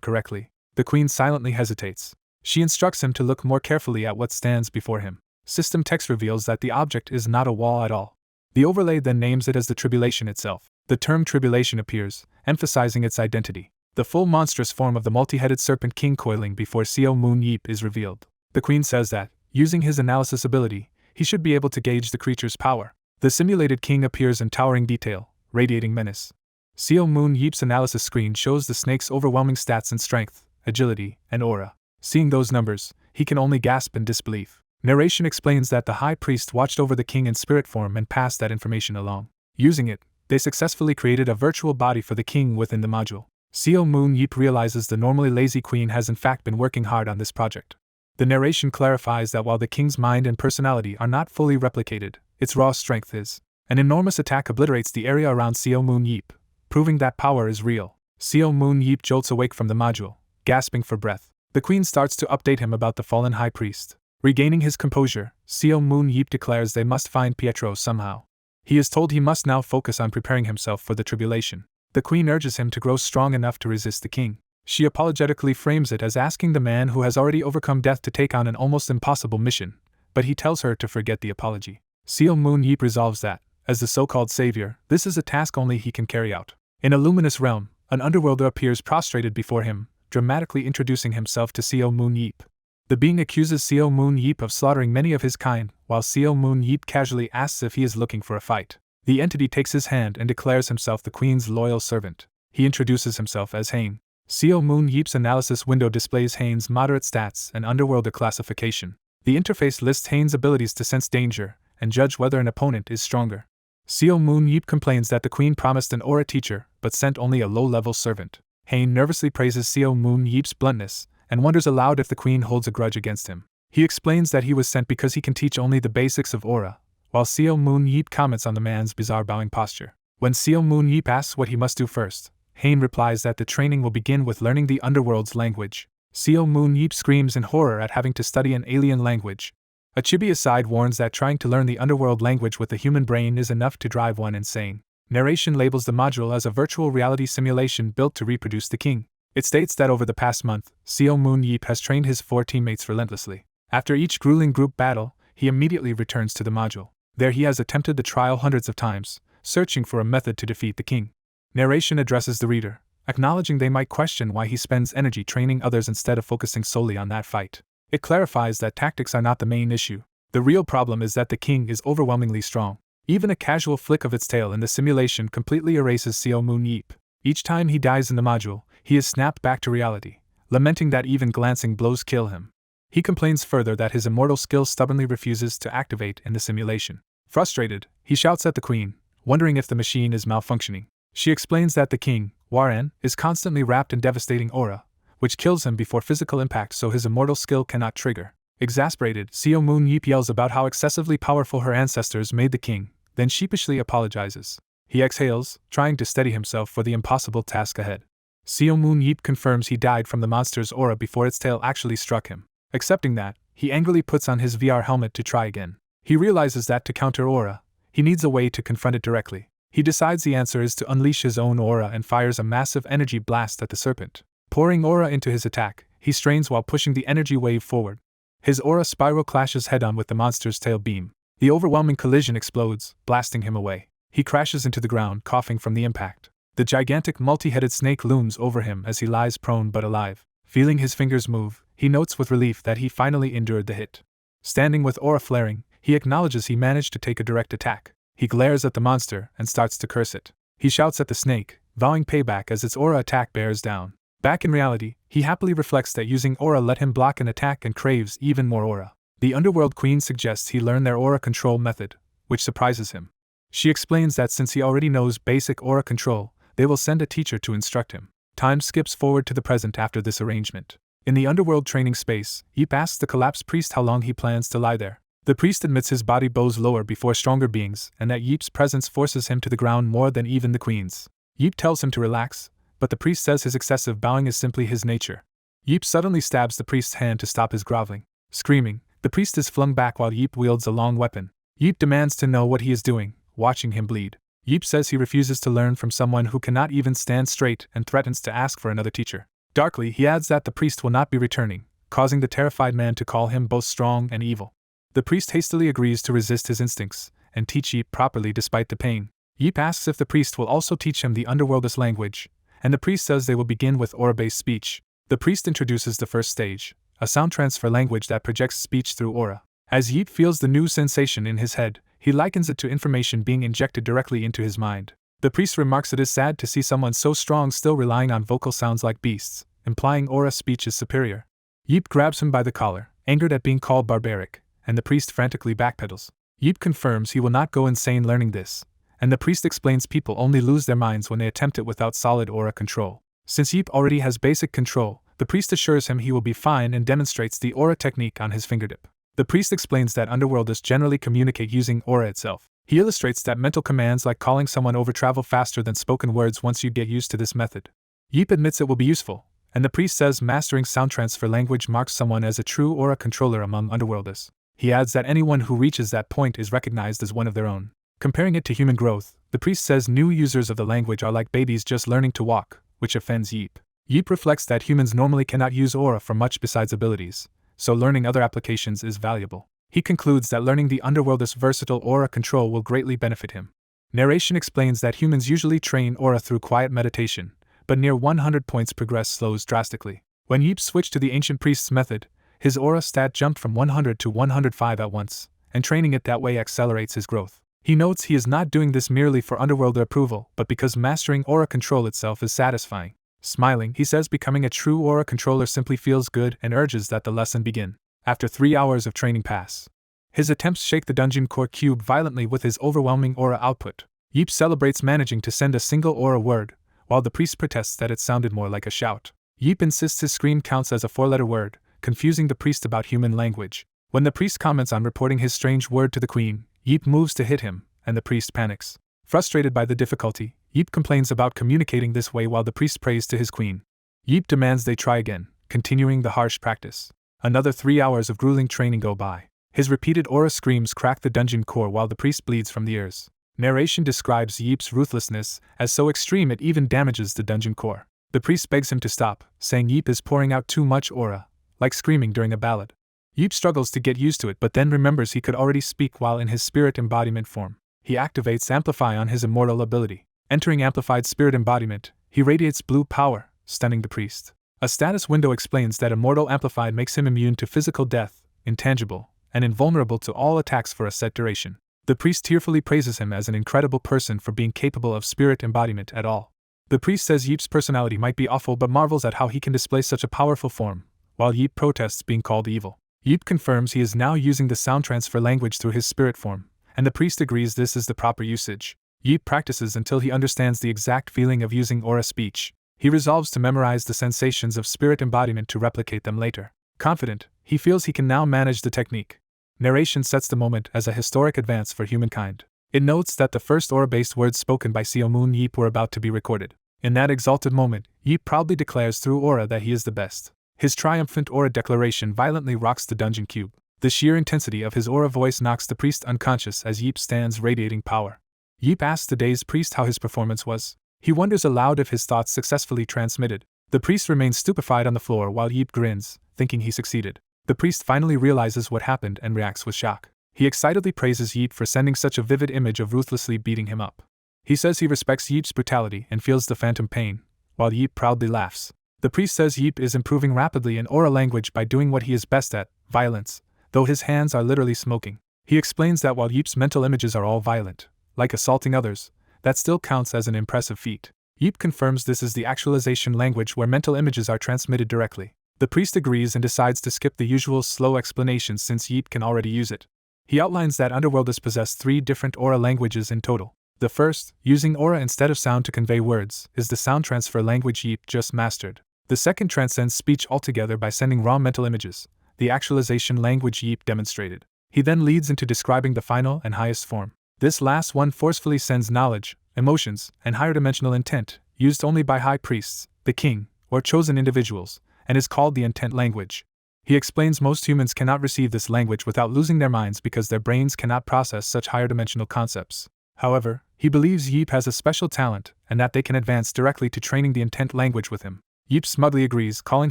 correctly. The queen silently hesitates. She instructs him to look more carefully at what stands before him. System text reveals that the object is not a wall at all. The overlay then names it as the tribulation itself. The term tribulation appears, emphasizing its identity. The full monstrous form of the multi-headed serpent king coiling before Seo Moon Yeep is revealed. The queen says that, using his analysis ability, he should be able to gauge the creature's power. The simulated king appears in towering detail, radiating menace. Seo Moon Yeep's analysis screen shows the snake's overwhelming stats in strength, agility, and aura. Seeing those numbers, he can only gasp in disbelief. Narration explains that the high priest watched over the king in spirit form and passed that information along. Using it, they successfully created a virtual body for the king within the module. Seo Moon Yeep realizes the normally lazy queen has in fact been working hard on this project. The narration clarifies that while the king's mind and personality are not fully replicated, its raw strength is. An enormous attack obliterates the area around Seo Moon Yeep, proving that power is real. Seo Moon Yeep jolts awake from the module, gasping for breath. The queen starts to update him about the fallen high priest. Regaining his composure, Seo Moon Yeep declares they must find Pietro somehow. He is told he must now focus on preparing himself for the tribulation. The queen urges him to grow strong enough to resist the king. She apologetically frames it as asking the man who has already overcome death to take on an almost impossible mission, but he tells her to forget the apology. Seo Moon Yeep resolves that, as the so-called savior, this is a task only he can carry out. In a luminous realm, an underworlder appears prostrated before him, dramatically introducing himself to Seo Moon Yeep. The being accuses Seo Moon Yeep of slaughtering many of his kind, while Seo Moon Yeep casually asks if he is looking for a fight. The entity takes his hand and declares himself the queen's loyal servant. He introduces himself as Hain. Seo Moon Yeep's analysis window displays Hain's moderate stats and underworlder classification. The interface lists Hain's abilities to sense danger and judge whether an opponent is stronger. Seo Moon Yeep complains that the queen promised an aura teacher but sent only a low-level servant. Hain nervously praises Seo Moon Yeep's bluntness and wonders aloud if the queen holds a grudge against him. He explains that he was sent because he can teach only the basics of aura, while Seo Moon Yeep comments on the man's bizarre bowing posture. When Seo Moon Yeep asks what he must do first, Hain replies that the training will begin with learning the underworld's language. Seo Moon Yeep screams in horror at having to study an alien language. A chibi aside warns that trying to learn the underworld language with a human brain is enough to drive one insane. Narration labels the module as a virtual reality simulation built to reproduce the king. It states that over the past month, Seo Moon Yeep has trained his 4 teammates relentlessly. After each grueling group battle, he immediately returns to the module. There he has attempted the trial hundreds of times, searching for a method to defeat the king. Narration addresses the reader, acknowledging they might question why he spends energy training others instead of focusing solely on that fight. It clarifies that tactics are not the main issue. The real problem is that the king is overwhelmingly strong. Even a casual flick of its tail in the simulation completely erases Seo Moon Yeep. Each time he dies in the module, he is snapped back to reality, lamenting that even glancing blows kill him. He complains further that his immortal skill stubbornly refuses to activate in the simulation. Frustrated, he shouts at the queen, wondering if the machine is malfunctioning. She explains that the king, Warren, is constantly wrapped in devastating aura, which kills him before physical impact so his immortal skill cannot trigger. Exasperated, Seo Moon Yeep yells about how excessively powerful her ancestors made the king, then sheepishly apologizes. He exhales, trying to steady himself for the impossible task ahead. Seo Moon Yeep confirms he died from the monster's aura before its tail actually struck him. Accepting that, he angrily puts on his VR helmet to try again. He realizes that to counter aura, he needs a way to confront it directly. He decides the answer is to unleash his own aura and fires a massive energy blast at the serpent. Pouring aura into his attack, he strains while pushing the energy wave forward. His aura spiral clashes head-on with the monster's tail beam. The overwhelming collision explodes, blasting him away. He crashes into the ground, coughing from the impact. The gigantic multi-headed snake looms over him as he lies prone but alive. Feeling his fingers move, he notes with relief that he finally endured the hit. Standing with aura flaring, he acknowledges he managed to take a direct attack. He glares at the monster and starts to curse it. He shouts at the snake, vowing payback as its aura attack bears down. Back in reality, he happily reflects that using aura let him block an attack and craves even more aura. The Underworld Queen suggests he learn their aura control method, which surprises him. She explains that since he already knows basic aura control, they will send a teacher to instruct him. Time skips forward to the present after this arrangement. In the Underworld training space, Yeep asks the collapsed priest how long he plans to lie there. The priest admits his body bows lower before stronger beings and that Yeep's presence forces him to the ground more than even the queen's. Yeep tells him to relax, but the priest says his excessive bowing is simply his nature. Yeep suddenly stabs the priest's hand to stop his groveling. Screaming, the priest is flung back while Yeep wields a long weapon. Yeep demands to know what he is doing, watching him bleed. Yeep says he refuses to learn from someone who cannot even stand straight and threatens to ask for another teacher. Darkly, he adds that the priest will not be returning, causing the terrified man to call him both strong and evil. The priest hastily agrees to resist his instincts and teach Yeep properly despite the pain. Yeep asks if the priest will also teach him the Underworldist language, and the priest says they will begin with aura-based speech. The priest introduces the first stage, a sound transfer language that projects speech through aura. As Yeep feels the new sensation in his head, he likens it to information being injected directly into his mind. The priest remarks it is sad to see someone so strong still relying on vocal sounds like beasts, implying aura speech is superior. Yeep grabs him by the collar, angered at being called barbaric, and the priest frantically backpedals. Yeep confirms he will not go insane learning this, and the priest explains people only lose their minds when they attempt it without solid aura control. Since Yeep already has basic control, the priest assures him he will be fine and demonstrates the aura technique on his fingertip. The priest explains that Underworldists generally communicate using aura itself. He illustrates that mental commands like calling someone over travel faster than spoken words once you get used to this method. Yeep admits it will be useful, and the priest says mastering sound transfer language marks someone as a true aura controller among Underworldists. He adds that anyone who reaches that point is recognized as one of their own. Comparing it to human growth, the priest says new users of the language are like babies just learning to walk, which offends Yeep. Yeep reflects that humans normally cannot use aura for much besides abilities, so learning other applications is valuable. He concludes that learning the Underworldist's versatile aura control will greatly benefit him. Narration explains that humans usually train aura through quiet meditation, but near 100 points progress slows drastically. When Yeep switched to the ancient priest's method, his aura stat jumped from 100 to 105 at once, and training it that way accelerates his growth. He notes he is not doing this merely for Underworlder approval, but because mastering aura control itself is satisfying. Smiling, he says becoming a true aura controller simply feels good and urges that the lesson begin. After 3 hours of training pass, his attempts shake the dungeon core cube violently with his overwhelming aura output. Yeep celebrates managing to send a single aura word, while the priest protests that it sounded more like a shout. Yeep insists his scream counts as a 4-letter word, confusing the priest about human language. When the priest comments on reporting his strange word to the queen, Yeep moves to hit him, and the priest panics. Frustrated by the difficulty, Yeep complains about communicating this way while the priest prays to his queen. Yeep demands they try again, continuing the harsh practice. Another 3 hours of grueling training go by. His repeated aura screams crack the dungeon core while the priest bleeds from the ears. Narration describes Yeep's ruthlessness as so extreme it even damages the dungeon core. The priest begs him to stop, saying Yeep is pouring out too much aura, like screaming during a ballad. Yeep struggles to get used to it but then remembers he could already speak while in his spirit embodiment form. He activates Amplify on his immortal ability. Entering Amplified Spirit Embodiment, he radiates blue power, stunning the priest. A status window explains that Immortal Amplified makes him immune to physical death, intangible, and invulnerable to all attacks for a set duration. The priest tearfully praises him as an incredible person for being capable of spirit embodiment at all. The priest says Yeep's personality might be awful but marvels at how he can display such a powerful form, while Yeep protests being called evil. Yeep confirms he is now using the sound transfer language through his spirit form, and the priest agrees this is the proper usage. Yeep practices until he understands the exact feeling of using aura speech. He resolves to memorize the sensations of spirit embodiment to replicate them later. Confident, he feels he can now manage the technique. Narration sets the moment as a historic advance for humankind. It notes that the first aura-based words spoken by Seomoon Yeep were about to be recorded. In that exalted moment, Yeep proudly declares through aura that he is the best. His triumphant aura declaration violently rocks the dungeon cube. The sheer intensity of his aura voice knocks the priest unconscious as Yeep stands radiating power. Yeep asks the dazed priest how his performance was. He wonders aloud if his thoughts successfully transmitted. The priest remains stupefied on the floor while Yeep grins, thinking he succeeded. The priest finally realizes what happened and reacts with shock. He excitedly praises Yeep for sending such a vivid image of ruthlessly beating him up. He says he respects Yeep's brutality and feels the phantom pain, while Yeep proudly laughs. The priest says Yeep is improving rapidly in aura language by doing what he is best at, violence, though his hands are literally smoking. He explains that while Yeep's mental images are all violent, like assaulting others, that still counts as an impressive feat. Yeep confirms this is the actualization language where mental images are transmitted directly. The priest agrees and decides to skip the usual slow explanation since Yeep can already use it. He outlines that underworlders possess 3 different aura languages in total. The first, using aura instead of sound to convey words, is the sound transfer language Yeep just mastered. The second transcends speech altogether by sending raw mental images, the actualization language Yeep demonstrated. He then leads into describing the final and highest form. This last one forcefully sends knowledge, emotions, and higher dimensional intent, used only by high priests, the king, or chosen individuals, and is called the intent language. He explains most humans cannot receive this language without losing their minds because their brains cannot process such higher dimensional concepts. However, he believes Yeep has a special talent and that they can advance directly to training the intent language with him. Yeep smugly agrees, calling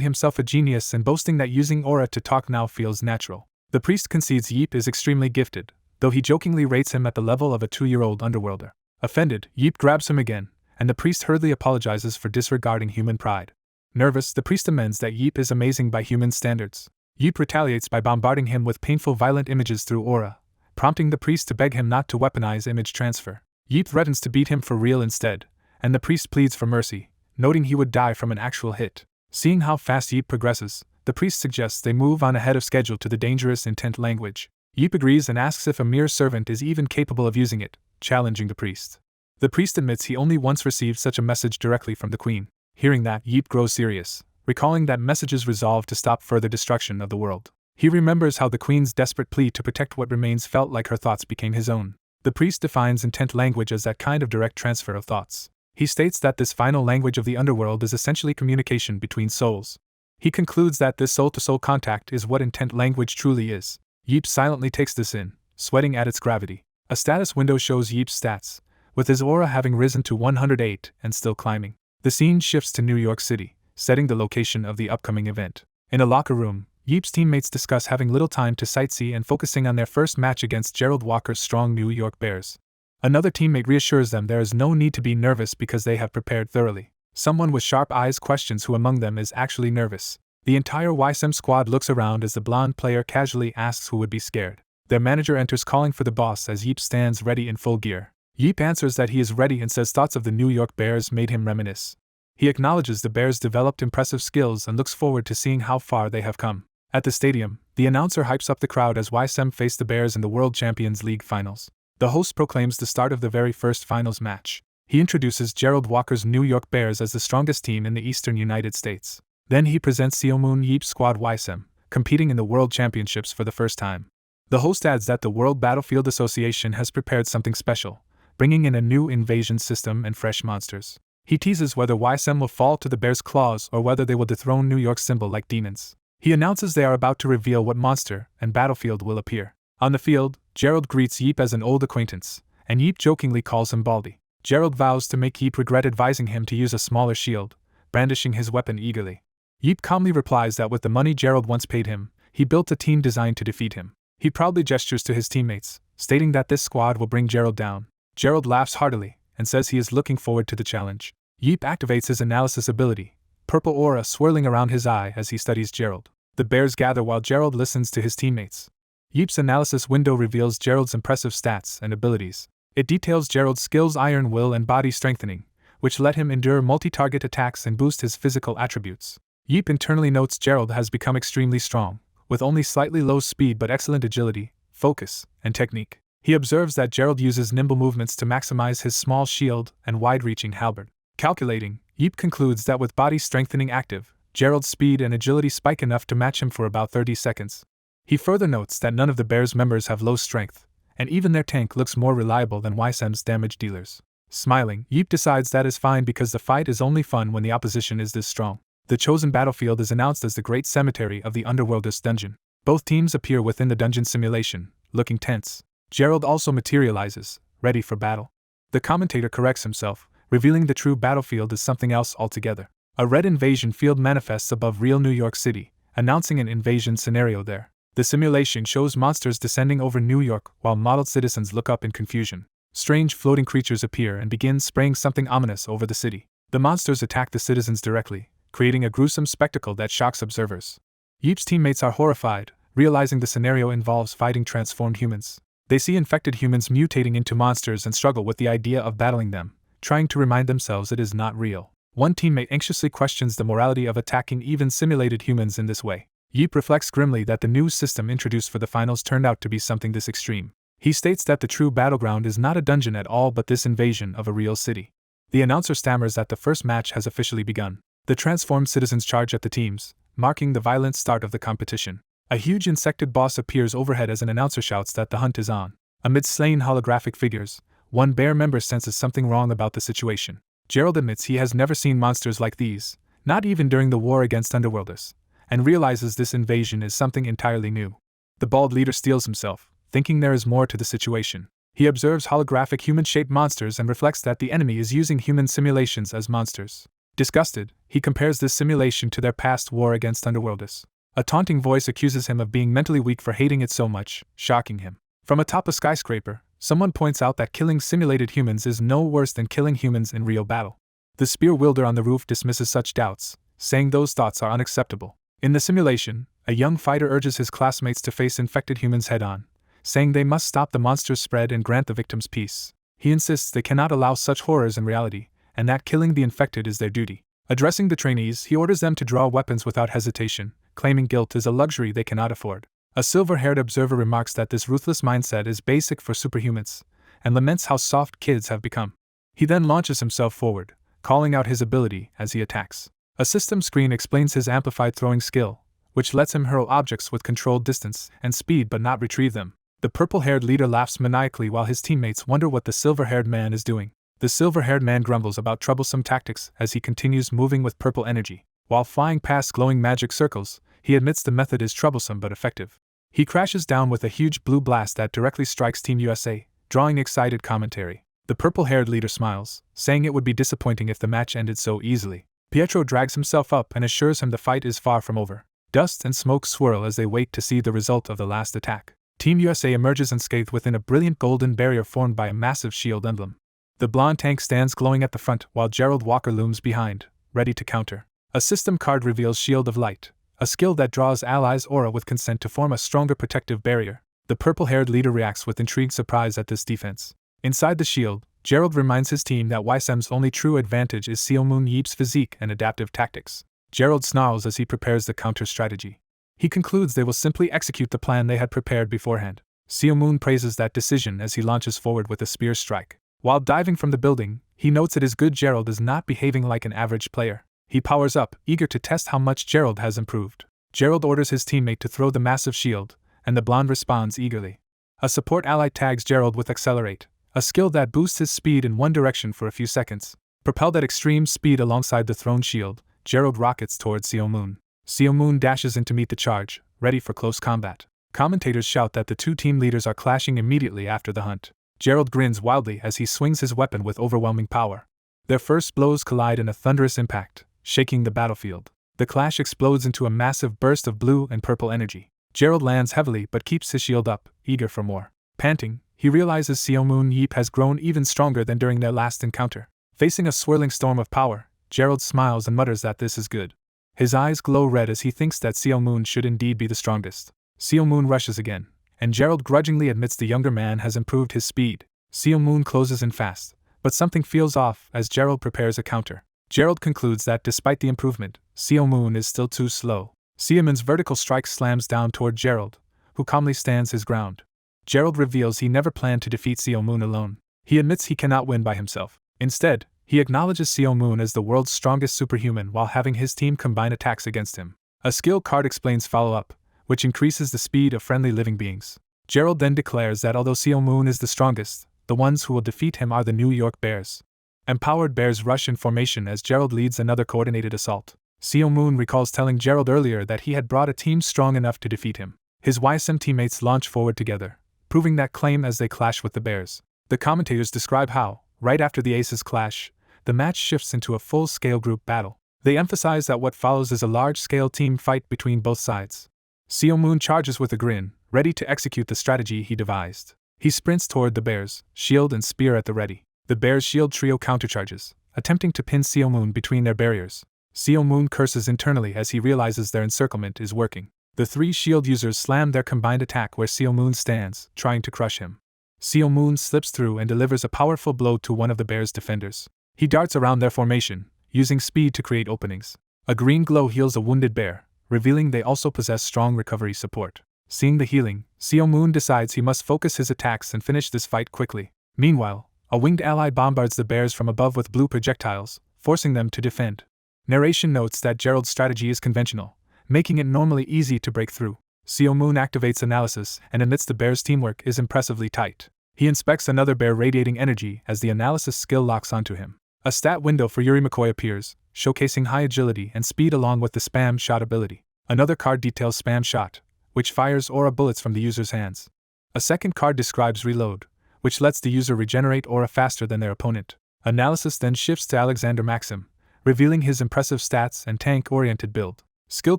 himself a genius and boasting that using aura to talk now feels natural. The priest concedes Yeep is extremely gifted, though he jokingly rates him at the level of a 2-year-old underworlder. Offended, Yeep grabs him again, and the priest hurriedly apologizes for disregarding human pride. Nervous, the priest amends that Yeep is amazing by human standards. Yeep retaliates by bombarding him with painful violent images through aura, prompting the priest to beg him not to weaponize image transfer. Yeep threatens to beat him for real instead, and the priest pleads for mercy, noting he would die from an actual hit. Seeing how fast Yeep progresses, the priest suggests they move on ahead of schedule to the dangerous intent language. Yeep agrees and asks if a mere servant is even capable of using it, challenging the priest. The priest admits he only once received such a message directly from the queen. Hearing that, Yeep grows serious, recalling that messages resolve to stop further destruction of the world. He remembers how the queen's desperate plea to protect what remains felt like her thoughts became his own. The priest defines intent language as that kind of direct transfer of thoughts. He states that this final language of the underworld is essentially communication between souls. He concludes that this soul-to-soul contact is what intent language truly is. Yeep silently takes this in, sweating at its gravity. A status window shows Yeep's stats, with his aura having risen to 108 and still climbing. The scene shifts to New York City, setting the location of the upcoming event. In a locker room, Yeep's teammates discuss having little time to sightsee and focusing on their first match against Gerald Walker's strong New York Bears. Another teammate reassures them there is no need to be nervous because they have prepared thoroughly. Someone with sharp eyes questions who among them is actually nervous. The entire Weissim squad looks around as the blonde player casually asks who would be scared. Their manager enters calling for the boss as Yeep stands ready in full gear. Yeep answers that he is ready and says thoughts of the New York Bears made him reminisce. He acknowledges the Bears developed impressive skills and looks forward to seeing how far they have come. At the stadium, the announcer hypes up the crowd as Weissim face the Bears in the World Champions League finals. The host proclaims the start of the very first finals match. He introduces Gerald Walker's New York Bears as the strongest team in the eastern United States. Then he presents Superhuman Yeep's squad Weissim, competing in the World Championships for the first time. The host adds that the World Battlefield Association has prepared something special, bringing in a new invasion system and fresh monsters. He teases whether Weissim will fall to the Bears' claws or whether they will dethrone New York's symbol like demons. He announces they are about to reveal what monster and battlefield will appear. On the field, Gerald greets Yeep as an old acquaintance, and Yeep jokingly calls him Baldy. Gerald vows to make Yeep regret advising him to use a smaller shield, brandishing his weapon eagerly. Yeep calmly replies that with the money Gerald once paid him, he built a team designed to defeat him. He proudly gestures to his teammates, stating that this squad will bring Gerald down. Gerald laughs heartily, and says he is looking forward to the challenge. Yeep activates his analysis ability, purple aura swirling around his eye as he studies Gerald. The Bears gather while Gerald listens to his teammates. Yeep's analysis window reveals Gerald's impressive stats and abilities. It details Gerald's skills iron will and body strengthening, which let him endure multi-target attacks and boost his physical attributes. Yeep internally notes Gerald has become extremely strong, with only slightly low speed but excellent agility, focus, and technique. He observes that Gerald uses nimble movements to maximize his small shield and wide-reaching halberd. Calculating, Yeep concludes that with body strengthening active, Gerald's speed and agility spike enough to match him for about 30 seconds. He further notes that none of the Bears' members have low strength, and even their tank looks more reliable than Weisim's damage dealers. Smiling, Yeep decides that is fine because the fight is only fun when the opposition is this strong. The chosen battlefield is announced as the Great Cemetery of the Underworld's dungeon. Both teams appear within the dungeon simulation, looking tense. Gerald also materializes, ready for battle. The commentator corrects himself, revealing the true battlefield is something else altogether. A red invasion field manifests above real New York City, announcing an invasion scenario there. The simulation shows monsters descending over New York while modeled citizens look up in confusion. Strange floating creatures appear and begin spraying something ominous over the city. The monsters attack the citizens directly, creating a gruesome spectacle that shocks observers. Yeep's teammates are horrified, realizing the scenario involves fighting transformed humans. They see infected humans mutating into monsters and struggle with the idea of battling them, trying to remind themselves it is not real. One teammate anxiously questions the morality of attacking even simulated humans in this way. Yeep reflects grimly that the new system introduced for the finals turned out to be something this extreme. He states that the true battleground is not a dungeon at all but this invasion of a real city. The announcer stammers that the first match has officially begun. The transformed citizens charge at the teams, marking the violent start of the competition. A huge insected boss appears overhead as an announcer shouts that the hunt is on. Amid slain holographic figures, one bear member senses something wrong about the situation. Gerald admits he has never seen monsters like these, not even during the war against Underworlders, and realizes this invasion is something entirely new. The bald leader steels himself, thinking there is more to the situation. He observes holographic human-shaped monsters and reflects that the enemy is using human simulations as monsters. Disgusted, he compares this simulation to their past war against Underworlders. A taunting voice accuses him of being mentally weak for hating it so much, shocking him. From atop a skyscraper, someone points out that killing simulated humans is no worse than killing humans in real battle. The spear wielder on the roof dismisses such doubts, saying those thoughts are unacceptable. In the simulation, a young fighter urges his classmates to face infected humans head-on, saying they must stop the monster's spread and grant the victims peace. He insists they cannot allow such horrors in reality, and that killing the infected is their duty. Addressing the trainees, he orders them to draw weapons without hesitation, claiming guilt is a luxury they cannot afford. A silver-haired observer remarks that this ruthless mindset is basic for superhumans, and laments how soft kids have become. He then launches himself forward, calling out his ability as he attacks. A system screen explains his amplified throwing skill, which lets him hurl objects with controlled distance and speed but not retrieve them. The purple-haired leader laughs maniacally while his teammates wonder what the silver-haired man is doing. The silver-haired man grumbles about troublesome tactics as he continues moving with purple energy. While flying past glowing magic circles, he admits the method is troublesome but effective. He crashes down with a huge blue blast that directly strikes Team USA, drawing excited commentary. The purple-haired leader smiles, saying it would be disappointing if the match ended so easily. Pietro drags himself up and assures him the fight is far from over. Dust and smoke swirl as they wait to see the result of the last attack. Team USA emerges unscathed within a brilliant golden barrier formed by a massive shield emblem. The blonde tank stands glowing at the front while Gerald Walker looms behind, ready to counter. A system card reveals Shield of Light, a skill that draws allies' aura with consent to form a stronger protective barrier. The purple-haired leader reacts with intrigued surprise at this defense. Inside the shield, Gerald reminds his team that Weissim's only true advantage is Seomoon Yeep's physique and adaptive tactics. Gerald snarls as he prepares the counter strategy. He concludes they will simply execute the plan they had prepared beforehand. Seomoon praises that decision as he launches forward with a spear strike. While diving from the building, he notes it is good Gerald is not behaving like an average player. He powers up, eager to test how much Gerald has improved. Gerald orders his teammate to throw the massive shield, and the blonde responds eagerly. A support ally tags Gerald with Accelerate, a skill that boosts his speed in one direction for a few seconds. Propelled at extreme speed alongside the thrown shield, Gerald rockets towards Seomoon. Seomoon dashes in to meet the charge, ready for close combat. Commentators shout that the two team leaders are clashing immediately after the hunt. Gerald grins wildly as he swings his weapon with overwhelming power. Their first blows collide in a thunderous impact, shaking the battlefield. The clash explodes into a massive burst of blue and purple energy. Gerald lands heavily but keeps his shield up, eager for more. Panting, he realizes Seomoon Yeep has grown even stronger than during their last encounter. Facing a swirling storm of power, Gerald smiles and mutters that this is good. His eyes glow red as he thinks that Seomoon should indeed be the strongest. Seomoon rushes again, and Gerald grudgingly admits the younger man has improved his speed. Seomoon closes in fast, but something feels off as Gerald prepares a counter. Gerald concludes that despite the improvement, Seomoon is still too slow. Seomoon's vertical strike slams down toward Gerald, who calmly stands his ground. Gerald reveals he never planned to defeat Seomoon alone. He admits he cannot win by himself. Instead, he acknowledges Seomoon as the world's strongest superhuman while having his team combine attacks against him. A skill card explains follow-up, which increases the speed of friendly living beings. Gerald then declares that although Seomoon is the strongest, the ones who will defeat him are the New York Bears. Empowered Bears rush in formation as Gerald leads another coordinated assault. Seomoon recalls telling Gerald earlier that he had brought a team strong enough to defeat him. His Weissim teammates launch forward together, proving that claim as they clash with the Bears. The commentators describe how, right after the Aces clash, the match shifts into a full-scale group battle. They emphasize that what follows is a large-scale team fight between both sides. Seomoon charges with a grin, ready to execute the strategy he devised. He sprints toward the Bears, shield and spear at the ready. The Bears' shield trio countercharges, attempting to pin Seomoon between their barriers. Seomoon curses internally as he realizes their encirclement is working. The three shield users slam their combined attack where Seomoon stands, trying to crush him. Seo Moon slips through and delivers a powerful blow to one of the bear's defenders. He darts around their formation, using speed to create openings. A green glow heals a wounded bear, revealing they also possess strong recovery support. Seeing the healing, Seo Moon decides he must focus his attacks and finish this fight quickly. Meanwhile, a winged ally bombards the bears from above with blue projectiles, forcing them to defend. Narration notes that Gerald's strategy is conventional, making it normally easy to break through. Seo Moon activates analysis and admits the bear's teamwork is impressively tight. He inspects another bear radiating energy as the analysis skill locks onto him. A stat window for Yuri McCoy appears, showcasing high agility and speed along with the spam shot ability. Another card details spam shot, which fires aura bullets from the user's hands. A second card describes reload, which lets the user regenerate aura faster than their opponent. Analysis then shifts to Alexander Maxim, revealing his impressive stats and tank-oriented build. Skill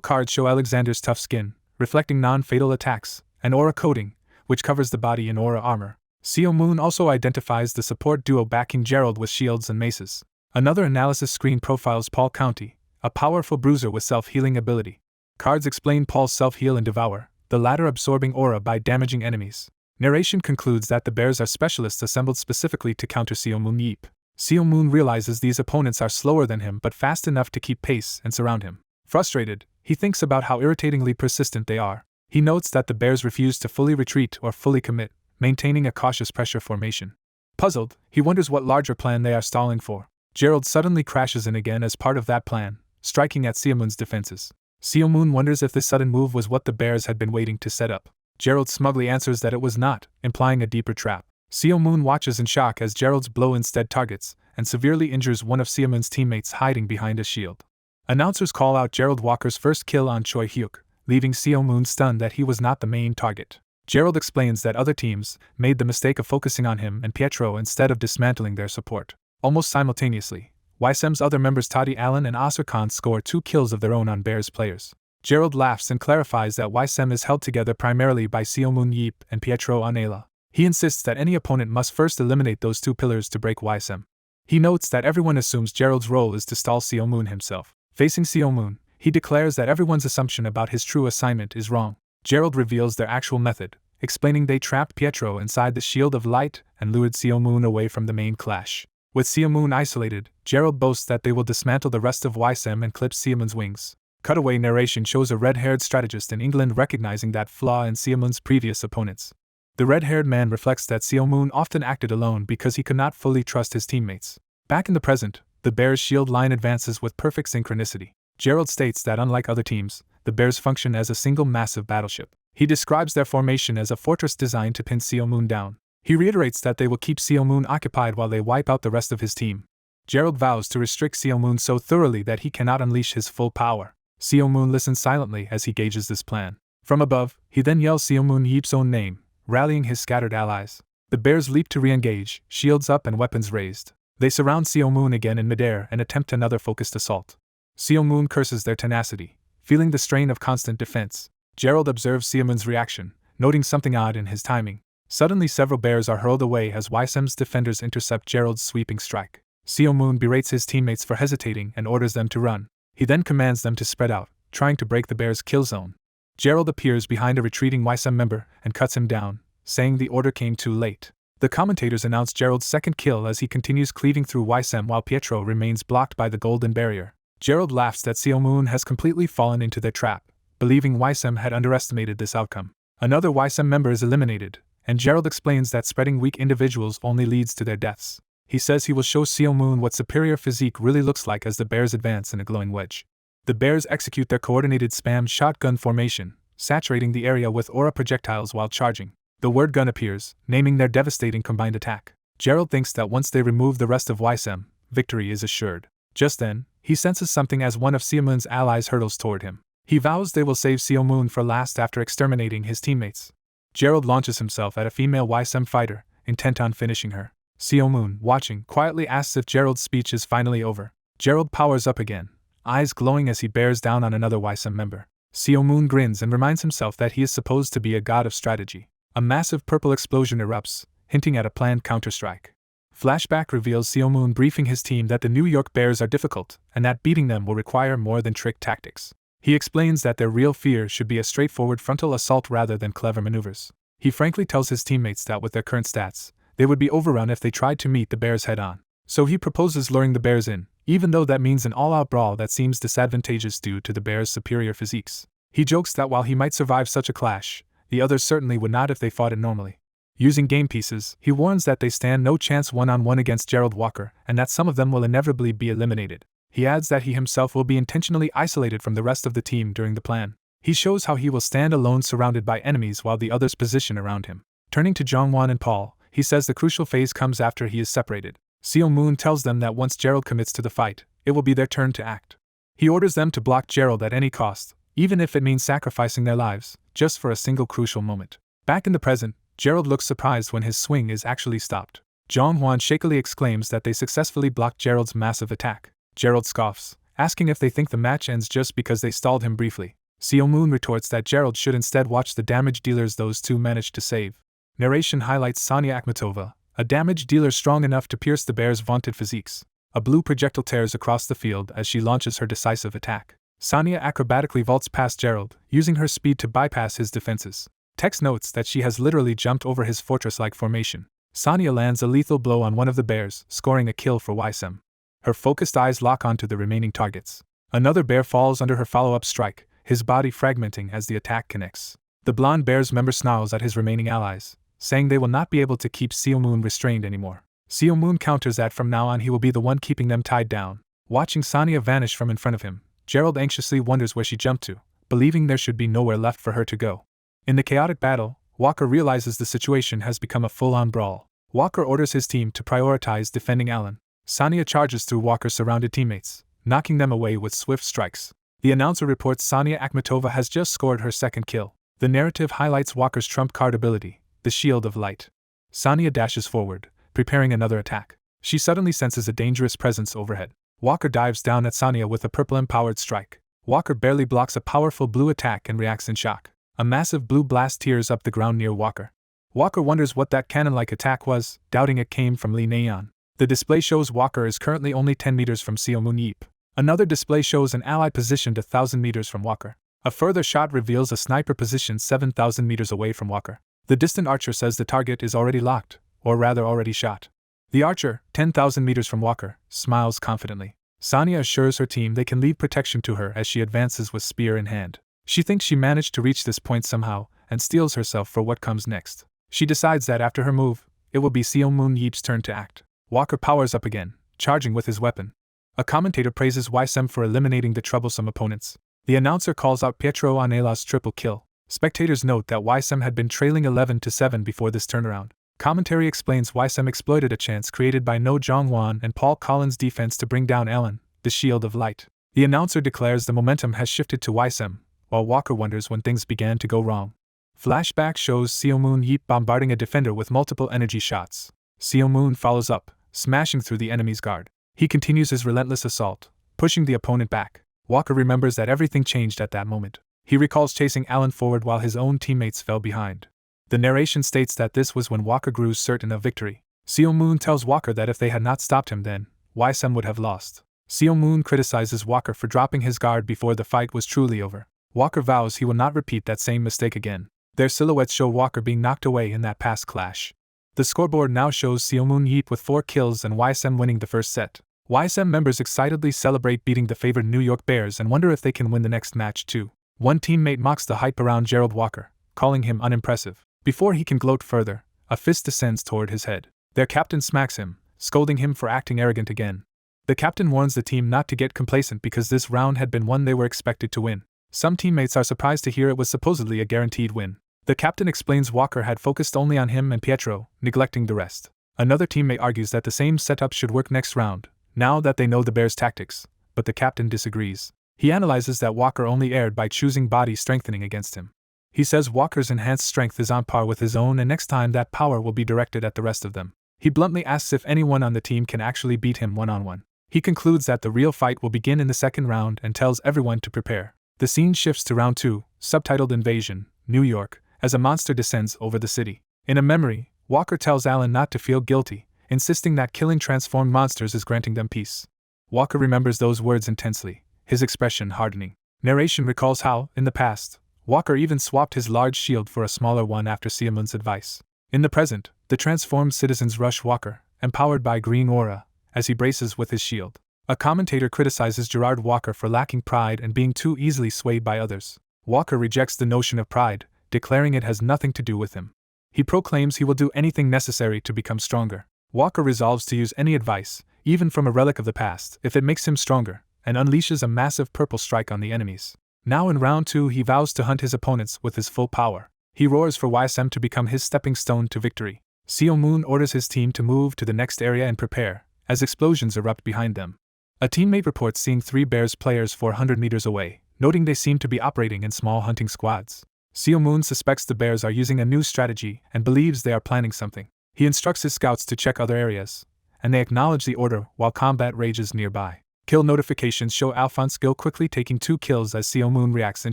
cards show Alexander's tough skin, reflecting non-fatal attacks, and aura coating, which covers the body in aura armor. Seo Moon also identifies the support duo backing Gerald with shields and maces. Another analysis screen profiles Paul County, a powerful bruiser with self-healing ability. Cards explain Paul's self-heal and devour, the latter absorbing aura by damaging enemies. Narration concludes that the bears are specialists assembled specifically to counter Seo Moon Yeep. Seo Moon realizes these opponents are slower than him but fast enough to keep pace and surround him. Frustrated, he thinks about how irritatingly persistent they are. He notes that the bears refuse to fully retreat or fully commit, maintaining a cautious pressure formation. Puzzled, he wonders what larger plan they are stalling for. Gerald suddenly crashes in again as part of that plan, striking at Seo Moon's defenses. Seo Moon wonders if this sudden move was what the bears had been waiting to set up. Gerald smugly answers that it was not, implying a deeper trap. Seo Moon watches in shock as Gerald's blow instead targets and severely injures one of Seo Moon's teammates hiding behind a shield. Announcers call out Gerald Walker's first kill on Choy Huk, leaving Seo Moon stunned that he was not the main target. Gerald explains that other teams made the mistake of focusing on him and Pietro instead of dismantling their support. Almost simultaneously, Weissim's other members Toddy Allen and Asir Khan score 2 kills of their own on Bears players. Gerald laughs and clarifies that Weissim is held together primarily by Seo Moon Yeep and Pietro on Ayla. He insists that any opponent must first eliminate those 2 pillars to break Weissim. He notes that everyone assumes Gerald's role is to stall Seo Moon himself. Facing Seo Moon, he declares that everyone's assumption about his true assignment is wrong. Gerald reveals their actual method, explaining they trapped Pietro inside the Shield of Light and lured Seo Moon away from the main clash. With Seo Moon isolated, Gerald boasts that they will dismantle the rest of Weissim and clip Seo Moon's wings. Cutaway narration shows a red-haired strategist in England recognizing that flaw in Seo Moon's previous opponents. The red-haired man reflects that Seo Moon often acted alone because he could not fully trust his teammates. Back in the present, the Bears' shield line advances with perfect synchronicity. Gerald states that unlike other teams, the Bears function as a single massive battleship. He describes their formation as a fortress designed to pin Seo Moon down. He reiterates that they will keep Seo Moon occupied while they wipe out the rest of his team. Gerald vows to restrict Seo Moon so thoroughly that he cannot unleash his full power. Seo Moon listens silently as he gauges this plan. From above, he then yells Seo Moon Yeep's own name, rallying his scattered allies. The Bears leap to re-engage, shields up and weapons raised. They surround Seo Moon again in midair and attempt another focused assault. Seo Moon curses their tenacity, feeling the strain of constant defense. Gerald observes Seo Moon's reaction, noting something odd in his timing. Suddenly several bears are hurled away as Weissim's defenders intercept Gerald's sweeping strike. Seo Moon berates his teammates for hesitating and orders them to run. He then commands them to spread out, trying to break the bears' kill zone. Gerald appears behind a retreating Weissim member and cuts him down, saying the order came too late. The commentators announce Gerald's second kill as he continues cleaving through Weissim while Pietro remains blocked by the golden barrier. Gerald laughs that Seo Moon has completely fallen into their trap, believing Weissim had underestimated this outcome. Another Weissim member is eliminated, and Gerald explains that spreading weak individuals only leads to their deaths. He says he will show Seo Moon what superior physique really looks like as the bears advance in a glowing wedge. The bears execute their coordinated spam shotgun formation, saturating the area with aura projectiles while charging. The word gun appears, naming their devastating combined attack. Gerald thinks that once they remove the rest of Weissim, victory is assured. Just then, he senses something as one of Seo Moon's allies hurtles toward him. He vows they will save Seo Moon for last after exterminating his teammates. Gerald launches himself at a female Weissim fighter, intent on finishing her. Seo Moon, watching, quietly asks if Gerald's speech is finally over. Gerald powers up again, eyes glowing as he bears down on another Weissim member. Seo Moon grins and reminds himself that he is supposed to be a god of strategy. A massive purple explosion erupts, hinting at a planned counterstrike. Flashback reveals Seo Moon briefing his team that the New York Bears are difficult, and that beating them will require more than trick tactics. He explains that their real fear should be a straightforward frontal assault rather than clever maneuvers. He frankly tells his teammates that with their current stats, they would be overrun if they tried to meet the bears head-on. So he proposes luring the bears in, even though that means an all-out brawl that seems disadvantageous due to the bears' superior physiques. He jokes that while he might survive such a clash, the others certainly would not if they fought it normally. Using game pieces, he warns that they stand no chance one-on-one against Gerald Walker and that some of them will inevitably be eliminated. He adds that he himself will be intentionally isolated from the rest of the team during the plan. He shows how he will stand alone surrounded by enemies while the others position around him. Turning to Jongwon and Paul, he says the crucial phase comes after he is separated. Seo Moon tells them that once Gerald commits to the fight, it will be their turn to act. He orders them to block Gerald at any cost, even if it means sacrificing their lives, just for a single crucial moment. Back in the present, Gerald looks surprised when his swing is actually stopped. Jongwon shakily exclaims that they successfully blocked Gerald's massive attack. Gerald scoffs, asking if they think the match ends just because they stalled him briefly. Seo Moon retorts that Gerald should instead watch the damage dealers those two managed to save. Narration highlights Sonya Akhmatova, a damage dealer strong enough to pierce the bear's vaunted physiques. A blue projectile tears across the field as she launches her decisive attack. Sonya acrobatically vaults past Gerald, using her speed to bypass his defenses. Tex notes that she has literally jumped over his fortress-like formation. Sonya lands a lethal blow on one of the bears, scoring a kill for Weissim. Her focused eyes lock onto the remaining targets. Another bear falls under her follow-up strike, his body fragmenting as the attack connects. The blonde bear's member snarls at his remaining allies, saying they will not be able to keep Seo Moon restrained anymore. Seo Moon counters that from now on he will be the one keeping them tied down. Watching Sonya vanish from in front of him, Gerald anxiously wonders where she jumped to, believing there should be nowhere left for her to go. In the chaotic battle, Walker realizes the situation has become a full-on brawl. Walker orders his team to prioritize defending Alan. Sonya charges through Walker's surrounded teammates, knocking them away with swift strikes. The announcer reports Sonya Akhmatova has just scored her second kill. The narrative highlights Walker's trump card ability, the Shield of Light. Sonya dashes forward, preparing another attack. She suddenly senses a dangerous presence overhead. Walker dives down at Sonya with a purple-empowered strike. Walker barely blocks a powerful blue attack and reacts in shock. A massive blue blast tears up the ground near Walker. Walker wonders what that cannon-like attack was, doubting it came from Lee Naeon. The display shows Walker is currently only 10 meters from Seo Moon Yeep. Another display shows an ally positioned 1,000 meters from Walker. A further shot reveals a sniper positioned 7,000 meters away from Walker. The distant archer says the target is already locked, or rather already shot. The archer, 10,000 meters from Walker, smiles confidently. Sonya assures her team they can leave protection to her as she advances with spear in hand. She thinks she managed to reach this point somehow, and steels herself for what comes next. She decides that after her move, it will be Seo Moon Yeep's turn to act. Walker powers up again, charging with his weapon. A commentator praises Weissim for eliminating the troublesome opponents. The announcer calls out Pietro Anela's triple kill. Spectators note that Weissim had been trailing 11-7 before this turnaround. Commentary explains Weissim exploited a chance created by No Jongwon and Paul Collins' defense to bring down Ellen, the Shield of Light. The announcer declares the momentum has shifted to Weissim, while Walker wonders when things began to go wrong. Flashback shows Seo Moon Yeep bombarding a defender with multiple energy shots. Seo Moon follows up, smashing through the enemy's guard. He continues his relentless assault, pushing the opponent back. Walker remembers that everything changed at that moment. He recalls chasing Alan forward while his own teammates fell behind. The narration states that this was when Walker grew certain of victory. Seo Moon tells Walker that if they had not stopped him then, Weissim would have lost. Seo Moon criticizes Walker for dropping his guard before the fight was truly over. Walker vows he will not repeat that same mistake again. Their silhouettes show Walker being knocked away in that past clash. The scoreboard now shows Seo Moon Yeep with 4 kills and Weissim winning the first set. Weissim members excitedly celebrate beating the favored New York Bears and wonder if they can win the next match too. One teammate mocks the hype around Gerald Walker, calling him unimpressive. Before he can gloat further, a fist descends toward his head. Their captain smacks him, scolding him for acting arrogant again. The captain warns the team not to get complacent because this round had been one they were expected to win. Some teammates are surprised to hear it was supposedly a guaranteed win. The captain explains Walker had focused only on him and Pietro, neglecting the rest. Another teammate argues that the same setup should work next round, now that they know the Bears' tactics, but the captain disagrees. He analyzes that Walker only erred by choosing body strengthening against him. He says Walker's enhanced strength is on par with his own and next time that power will be directed at the rest of them. He bluntly asks if anyone on the team can actually beat him one-on-one. He concludes that the real fight will begin in the second round and tells everyone to prepare. The scene shifts to round 2, subtitled Invasion, New York, as a monster descends over the city. In a memory, Walker tells Alan not to feel guilty, insisting that killing transformed monsters is granting them peace. Walker remembers those words intensely, his expression hardening. Narration recalls how, in the past, Walker even swapped his large shield for a smaller one after Siamun's advice. In the present, the transformed citizens rush Walker, empowered by green aura, as he braces with his shield. A commentator criticizes Gerard Walker for lacking pride and being too easily swayed by others. Walker rejects the notion of pride, declaring it has nothing to do with him. He proclaims he will do anything necessary to become stronger. Walker resolves to use any advice, even from a relic of the past, if it makes him stronger, and unleashes a massive purple strike on the enemies. Now in round 2 he vows to hunt his opponents with his full power. He roars for Weissim to become his stepping stone to victory. Moon orders his team to move to the next area and prepare, as explosions erupt behind them. A teammate reports seeing 3 Bears players 400 meters away, noting they seem to be operating in small hunting squads. Moon suspects the Bears are using a new strategy and believes they are planning something. He instructs his scouts to check other areas, and they acknowledge the order while combat rages nearby. Kill notifications show Alphonse Gil quickly taking 2 kills as Moon reacts in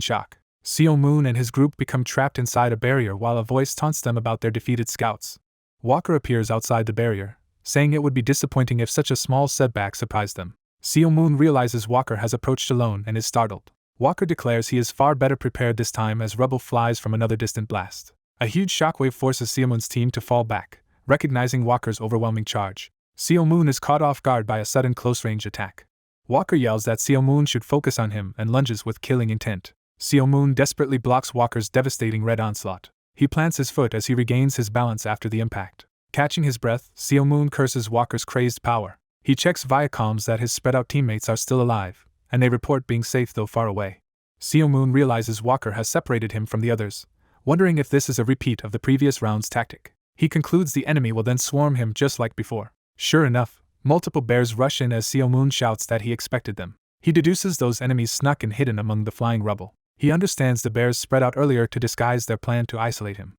shock. Moon and his group become trapped inside a barrier while a voice taunts them about their defeated scouts. Walker appears outside the barrier, saying it would be disappointing if such a small setback surprised them. Moon realizes Walker has approached alone and is startled. Walker declares he is far better prepared this time as rubble flies from another distant blast. A huge shockwave forces Moon's team to fall back, recognizing Walker's overwhelming charge. Moon is caught off guard by a sudden close-range attack. Walker yells that Moon should focus on him and lunges with killing intent. Moon desperately blocks Walker's devastating red onslaught. He plants his foot as he regains his balance after the impact. Catching his breath, Moon curses Walker's crazed power. He checks via comms that his spread-out teammates are still alive, and they report being safe though far away. Moon realizes Walker has separated him from the others, wondering if this is a repeat of the previous round's tactic. He concludes the enemy will then swarm him just like before. Sure enough, multiple bears rush in as Moon shouts that he expected them. He deduces those enemies snuck and hidden among the flying rubble. He understands the bears spread out earlier to disguise their plan to isolate him.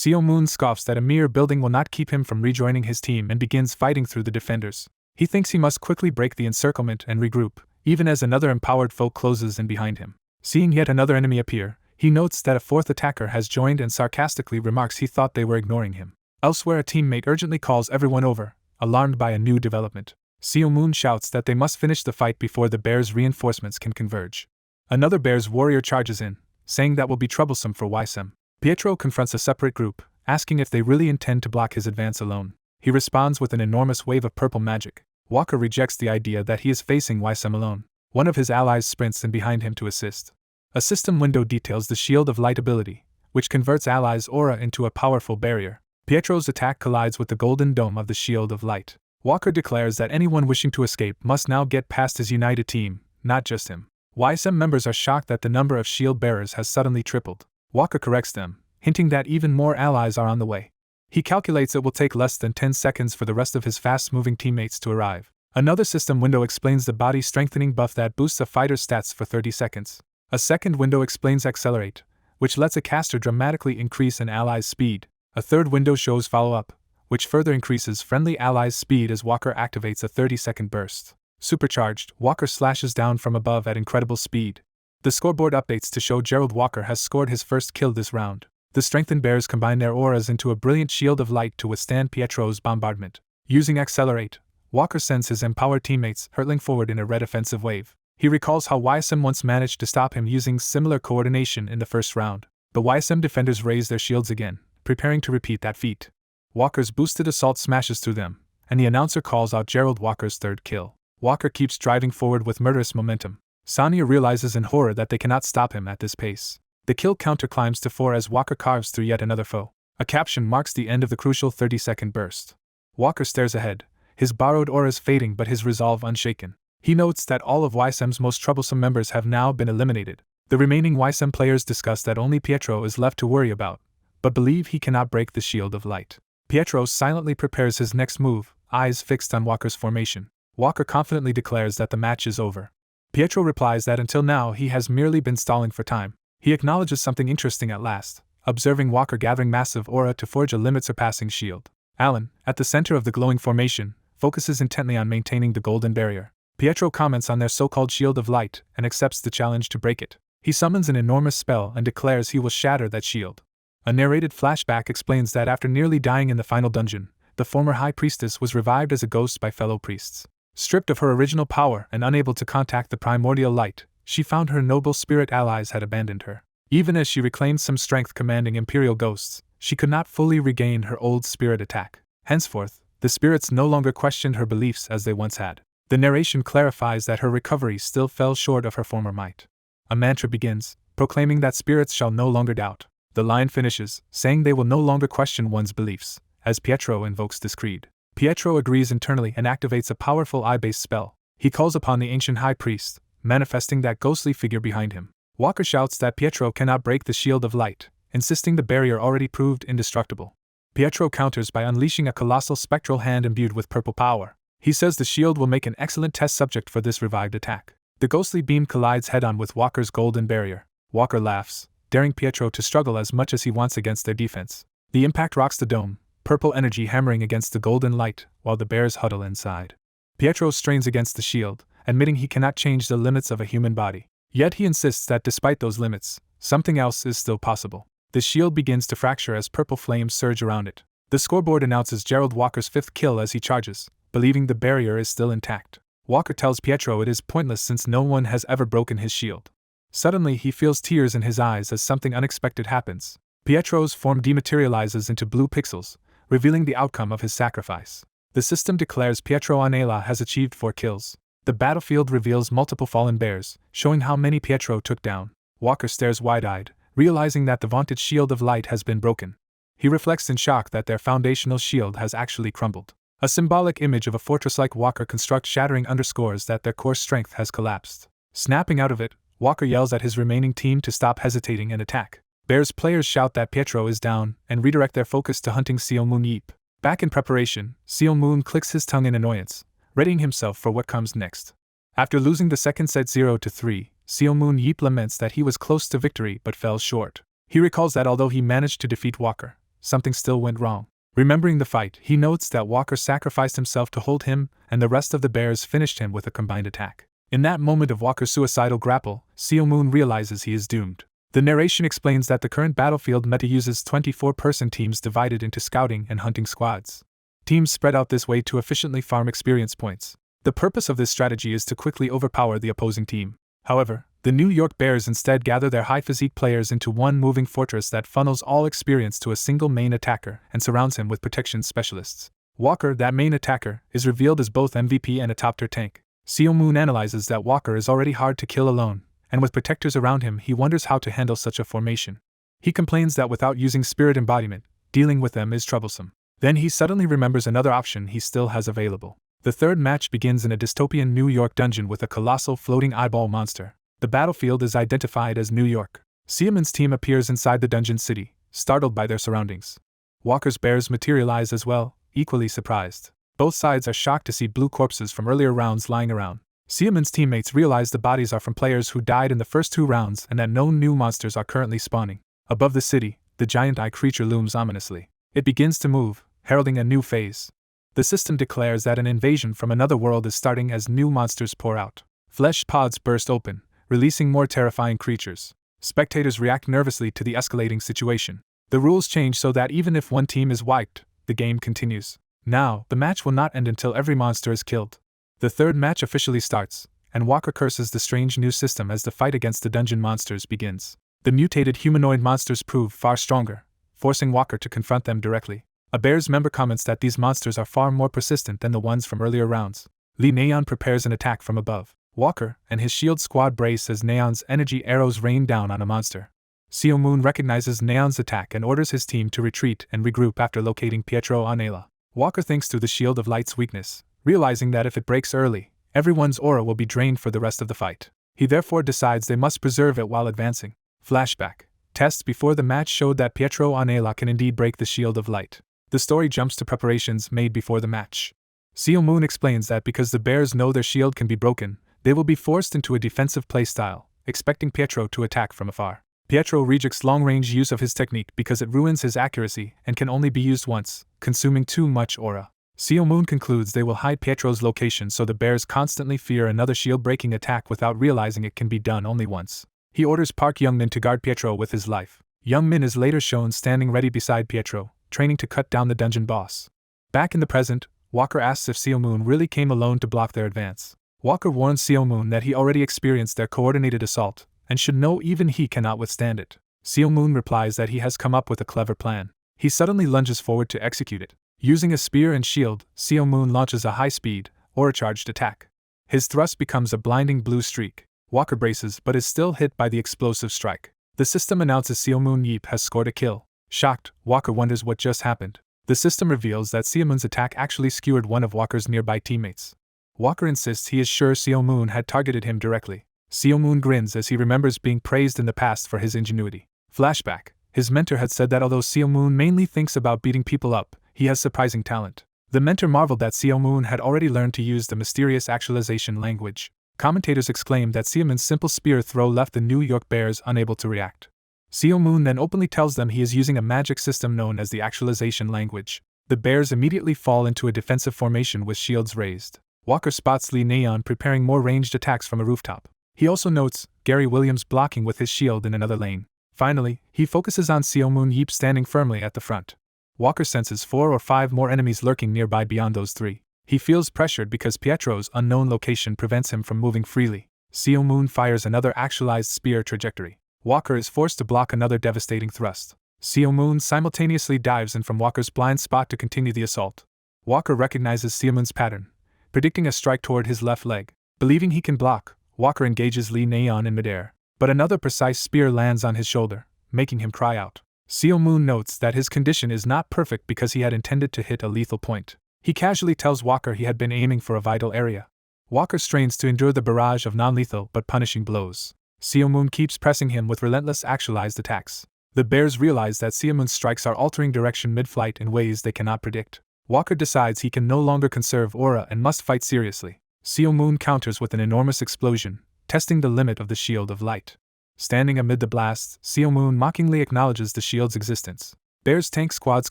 Moon scoffs that a mere building will not keep him from rejoining his team and begins fighting through the defenders. He thinks he must quickly break the encirclement and regroup, even as another empowered foe closes in behind him. Seeing yet another enemy appear, he notes that a 4th attacker has joined and sarcastically remarks he thought they were ignoring him. Elsewhere, a teammate urgently calls everyone over, alarmed by a new development. Moon shouts that they must finish the fight before the bears' reinforcements can converge. Another bear's warrior charges in, saying that will be troublesome for Weissim. Pietro confronts a separate group, asking if they really intend to block his advance alone. He responds with an enormous wave of purple magic. Walker rejects the idea that he is facing Weissim alone. One of his allies sprints in behind him to assist. A system window details the Shield of Light ability, which converts allies' aura into a powerful barrier. Pietro's attack collides with the golden dome of the Shield of Light. Walker declares that anyone wishing to escape must now get past his united team, not just him. Weissim members are shocked that the number of shield bearers has suddenly tripled. Walker corrects them, hinting that even more allies are on the way. He calculates it will take less than 10 seconds for the rest of his fast-moving teammates to arrive. Another system window explains the body strengthening buff that boosts a fighter's stats for 30 seconds. A second window explains Accelerate, which lets a caster dramatically increase an ally's speed. A third window shows Follow-Up, which further increases friendly allies' speed as Walker activates a 30-second burst. Supercharged, Walker slashes down from above at incredible speed. The scoreboard updates to show Gerald Walker has scored his first kill this round. The strengthened bears combine their auras into a brilliant shield of light to withstand Pietro's bombardment. Using Accelerate, Walker sends his empowered teammates hurtling forward in a red offensive wave. He recalls how Weissim once managed to stop him using similar coordination in the first round. The Weissim defenders raise their shields again, preparing to repeat that feat. Walker's boosted assault smashes through them, and the announcer calls out Gerald Walker's third kill. Walker keeps driving forward with murderous momentum. Sonya realizes in horror that they cannot stop him at this pace. The kill counter climbs to 4 as Walker carves through yet another foe. A caption marks the end of the crucial 30-second burst. Walker stares ahead, his borrowed auras fading but his resolve unshaken. He notes that all of Weissim's most troublesome members have now been eliminated. The remaining Weissim players discuss that only Pietro is left to worry about, but believe he cannot break the Shield of Light. Pietro silently prepares his next move, eyes fixed on Walker's formation. Walker confidently declares that the match is over. Pietro replies that until now he has merely been stalling for time. He acknowledges something interesting at last, observing Walker gathering massive aura to forge a limit-surpassing shield. Alan, at the center of the glowing formation, focuses intently on maintaining the golden barrier. Pietro comments on their so-called Shield of Light and accepts the challenge to break it. He summons an enormous spell and declares he will shatter that shield. A narrated flashback explains that after nearly dying in the final dungeon, the former High Priestess was revived as a ghost by fellow priests. Stripped of her original power and unable to contact the primordial light, she found her noble spirit allies had abandoned her. Even as she reclaimed some strength commanding Imperial ghosts, she could not fully regain her old spirit attack. Henceforth, the spirits no longer questioned her beliefs as they once had. The narration clarifies that her recovery still fell short of her former might. A mantra begins, proclaiming that spirits shall no longer doubt. The line finishes, saying they will no longer question one's beliefs, as Pietro invokes this creed. Pietro agrees internally and activates a powerful eye-based spell. He calls upon the ancient high priest, manifesting that ghostly figure behind him. Walker shouts that Pietro cannot break the shield of light, insisting the barrier already proved indestructible. Pietro counters by unleashing a colossal spectral hand imbued with purple power. He says the shield will make an excellent test subject for this revived attack. The ghostly beam collides head-on with Walker's golden barrier. Walker laughs, daring Pietro to struggle as much as he wants against their defense. The impact rocks the dome, purple energy hammering against the golden light, while the bears huddle inside. Pietro strains against the shield, admitting he cannot change the limits of a human body. Yet he insists that despite those limits, something else is still possible. The shield begins to fracture as purple flames surge around it. The scoreboard announces Gerald Walker's 5th kill as he charges, believing the barrier is still intact. Walker tells Pietro it is pointless since no one has ever broken his shield. Suddenly he feels tears in his eyes as something unexpected happens. Pietro's form dematerializes into blue pixels, revealing the outcome of his sacrifice. The system declares Pietro Anela has achieved 4 kills. The battlefield reveals multiple fallen bears, showing how many Pietro took down. Walker stares wide-eyed, realizing that the vaunted shield of light has been broken. He reflects in shock that their foundational shield has actually crumbled. A symbolic image of a fortress-like Walker construct shattering underscores that their core strength has collapsed. Snapping out of it, Walker yells at his remaining team to stop hesitating and attack. Bears players shout that Pietro is down and redirect their focus to hunting Seal Moon Yeep. Back in preparation, Seal Moon clicks his tongue in annoyance, readying himself for what comes next. After losing the second set 0-3, Seal Moon Yeep laments that he was close to victory but fell short. He recalls that although he managed to defeat Walker, something still went wrong. Remembering the fight, he notes that Walker sacrificed himself to hold him, and the rest of the bears finished him with a combined attack. In that moment of Walker's suicidal grapple, Seal Moon realizes he is doomed. The narration explains that the current battlefield meta uses 24-person teams divided into scouting and hunting squads. Teams spread out this way to efficiently farm experience points. The purpose of this strategy is to quickly overpower the opposing team. However, the New York Bears instead gather their high-physique players into one moving fortress that funnels all experience to a single main attacker and surrounds him with protection specialists. Walker, that main attacker, is revealed as both MVP and a top-tier tank. Seal Moon analyzes that Walker is already hard to kill alone, and with protectors around him he wonders how to handle such a formation. He complains that without using spirit embodiment, dealing with them is troublesome. Then he suddenly remembers another option he still has available. The third match begins in a dystopian New York dungeon with a colossal floating eyeball monster. The battlefield is identified as New York. Seaman's team appears inside the dungeon city, startled by their surroundings. Walker's bears materialize as well, equally surprised. Both sides are shocked to see blue corpses from earlier rounds lying around. Seaman's teammates realize the bodies are from players who died in the first 2 rounds and that no new monsters are currently spawning. Above the city, the giant eye creature looms ominously. It begins to move, heralding a new phase. The system declares that an invasion from another world is starting as new monsters pour out. Flesh pods burst open, releasing more terrifying creatures. Spectators react nervously to the escalating situation. The rules change so that even if one team is wiped, the game continues. Now, the match will not end until every monster is killed. The third match officially starts, and Walker curses the strange new system as the fight against the dungeon monsters begins. The mutated humanoid monsters prove far stronger, forcing Walker to confront them directly. A Bears member comments that these monsters are far more persistent than the ones from earlier rounds. Lee Neon prepares an attack from above. Walker and his shield squad brace as Neon's energy arrows rain down on a monster. Seal Moon recognizes Neon's attack and orders his team to retreat and regroup after locating Pietro Anela. Walker thinks through the shield of light's weakness, realizing that if it breaks early, everyone's aura will be drained for the rest of the fight. He therefore decides they must preserve it while advancing. Flashback. Tests before the match showed that Pietro Anela can indeed break the shield of light. The story jumps to preparations made before the match. Seal Moon explains that because the Bears know their shield can be broken, they will be forced into a defensive playstyle, expecting Pietro to attack from afar. Pietro rejects long-range use of his technique because it ruins his accuracy and can only be used once, consuming too much aura. Seal Moon concludes they will hide Pietro's location so the Bears constantly fear another shield-breaking attack without realizing it can be done only once. He orders Park Young-min to guard Pietro with his life. Young-min is later shown standing ready beside Pietro, training to cut down the dungeon boss. Back in the present, Walker asks if Seal Moon really came alone to block their advance. Walker warns Seal Moon that he already experienced their coordinated assault, and should know even he cannot withstand it. Seo Moon replies that he has come up with a clever plan. He suddenly lunges forward to execute it. Using a spear and shield, Seo Moon launches a high-speed, aura-charged attack. His thrust becomes a blinding blue streak. Walker braces but is still hit by the explosive strike. The system announces Seo Moon Yeep has scored a kill. Shocked, Walker wonders what just happened. The system reveals that Seo Moon's attack actually skewered one of Walker's nearby teammates. Walker insists he is sure Seo Moon had targeted him directly. Seo Moon grins as he remembers being praised in the past for his ingenuity. Flashback. His mentor had said that although Seo Moon mainly thinks about beating people up, he has surprising talent. The mentor marveled that Seo Moon had already learned to use the mysterious actualization language. Commentators exclaimed that Seo Moon's simple spear throw left the New York Bears unable to react. Seo Moon then openly tells them he is using a magic system known as the actualization language. The Bears immediately fall into a defensive formation with shields raised. Walker spots Lee Neon preparing more ranged attacks from a rooftop. He also notes Gary Williams blocking with his shield in another lane. Finally, he focuses on Seo Moon Yeep standing firmly at the front. Walker senses 4 or 5 more enemies lurking nearby beyond those 3. He feels pressured because Pietro's unknown location prevents him from moving freely. Seo Moon fires another actualized spear trajectory. Walker is forced to block another devastating thrust. Seo Moon simultaneously dives in from Walker's blind spot to continue the assault. Walker recognizes Seo Moon's pattern, predicting a strike toward his left leg. Believing he can block, Walker engages Lee Neon in midair, but another precise spear lands on his shoulder, making him cry out. Seo Moon notes that his condition is not perfect because he had intended to hit a lethal point. He casually tells Walker he had been aiming for a vital area. Walker strains to endure the barrage of non-lethal but punishing blows. Seo Moon keeps pressing him with relentless actualized attacks. The Bears realize that Seo Moon's strikes are altering direction mid-flight in ways they cannot predict. Walker decides he can no longer conserve aura and must fight seriously. Seo Moon counters with an enormous explosion, testing the limit of the shield of light. Standing amid the blasts, Seo Moon mockingly acknowledges the shield's existence. Bears tank squads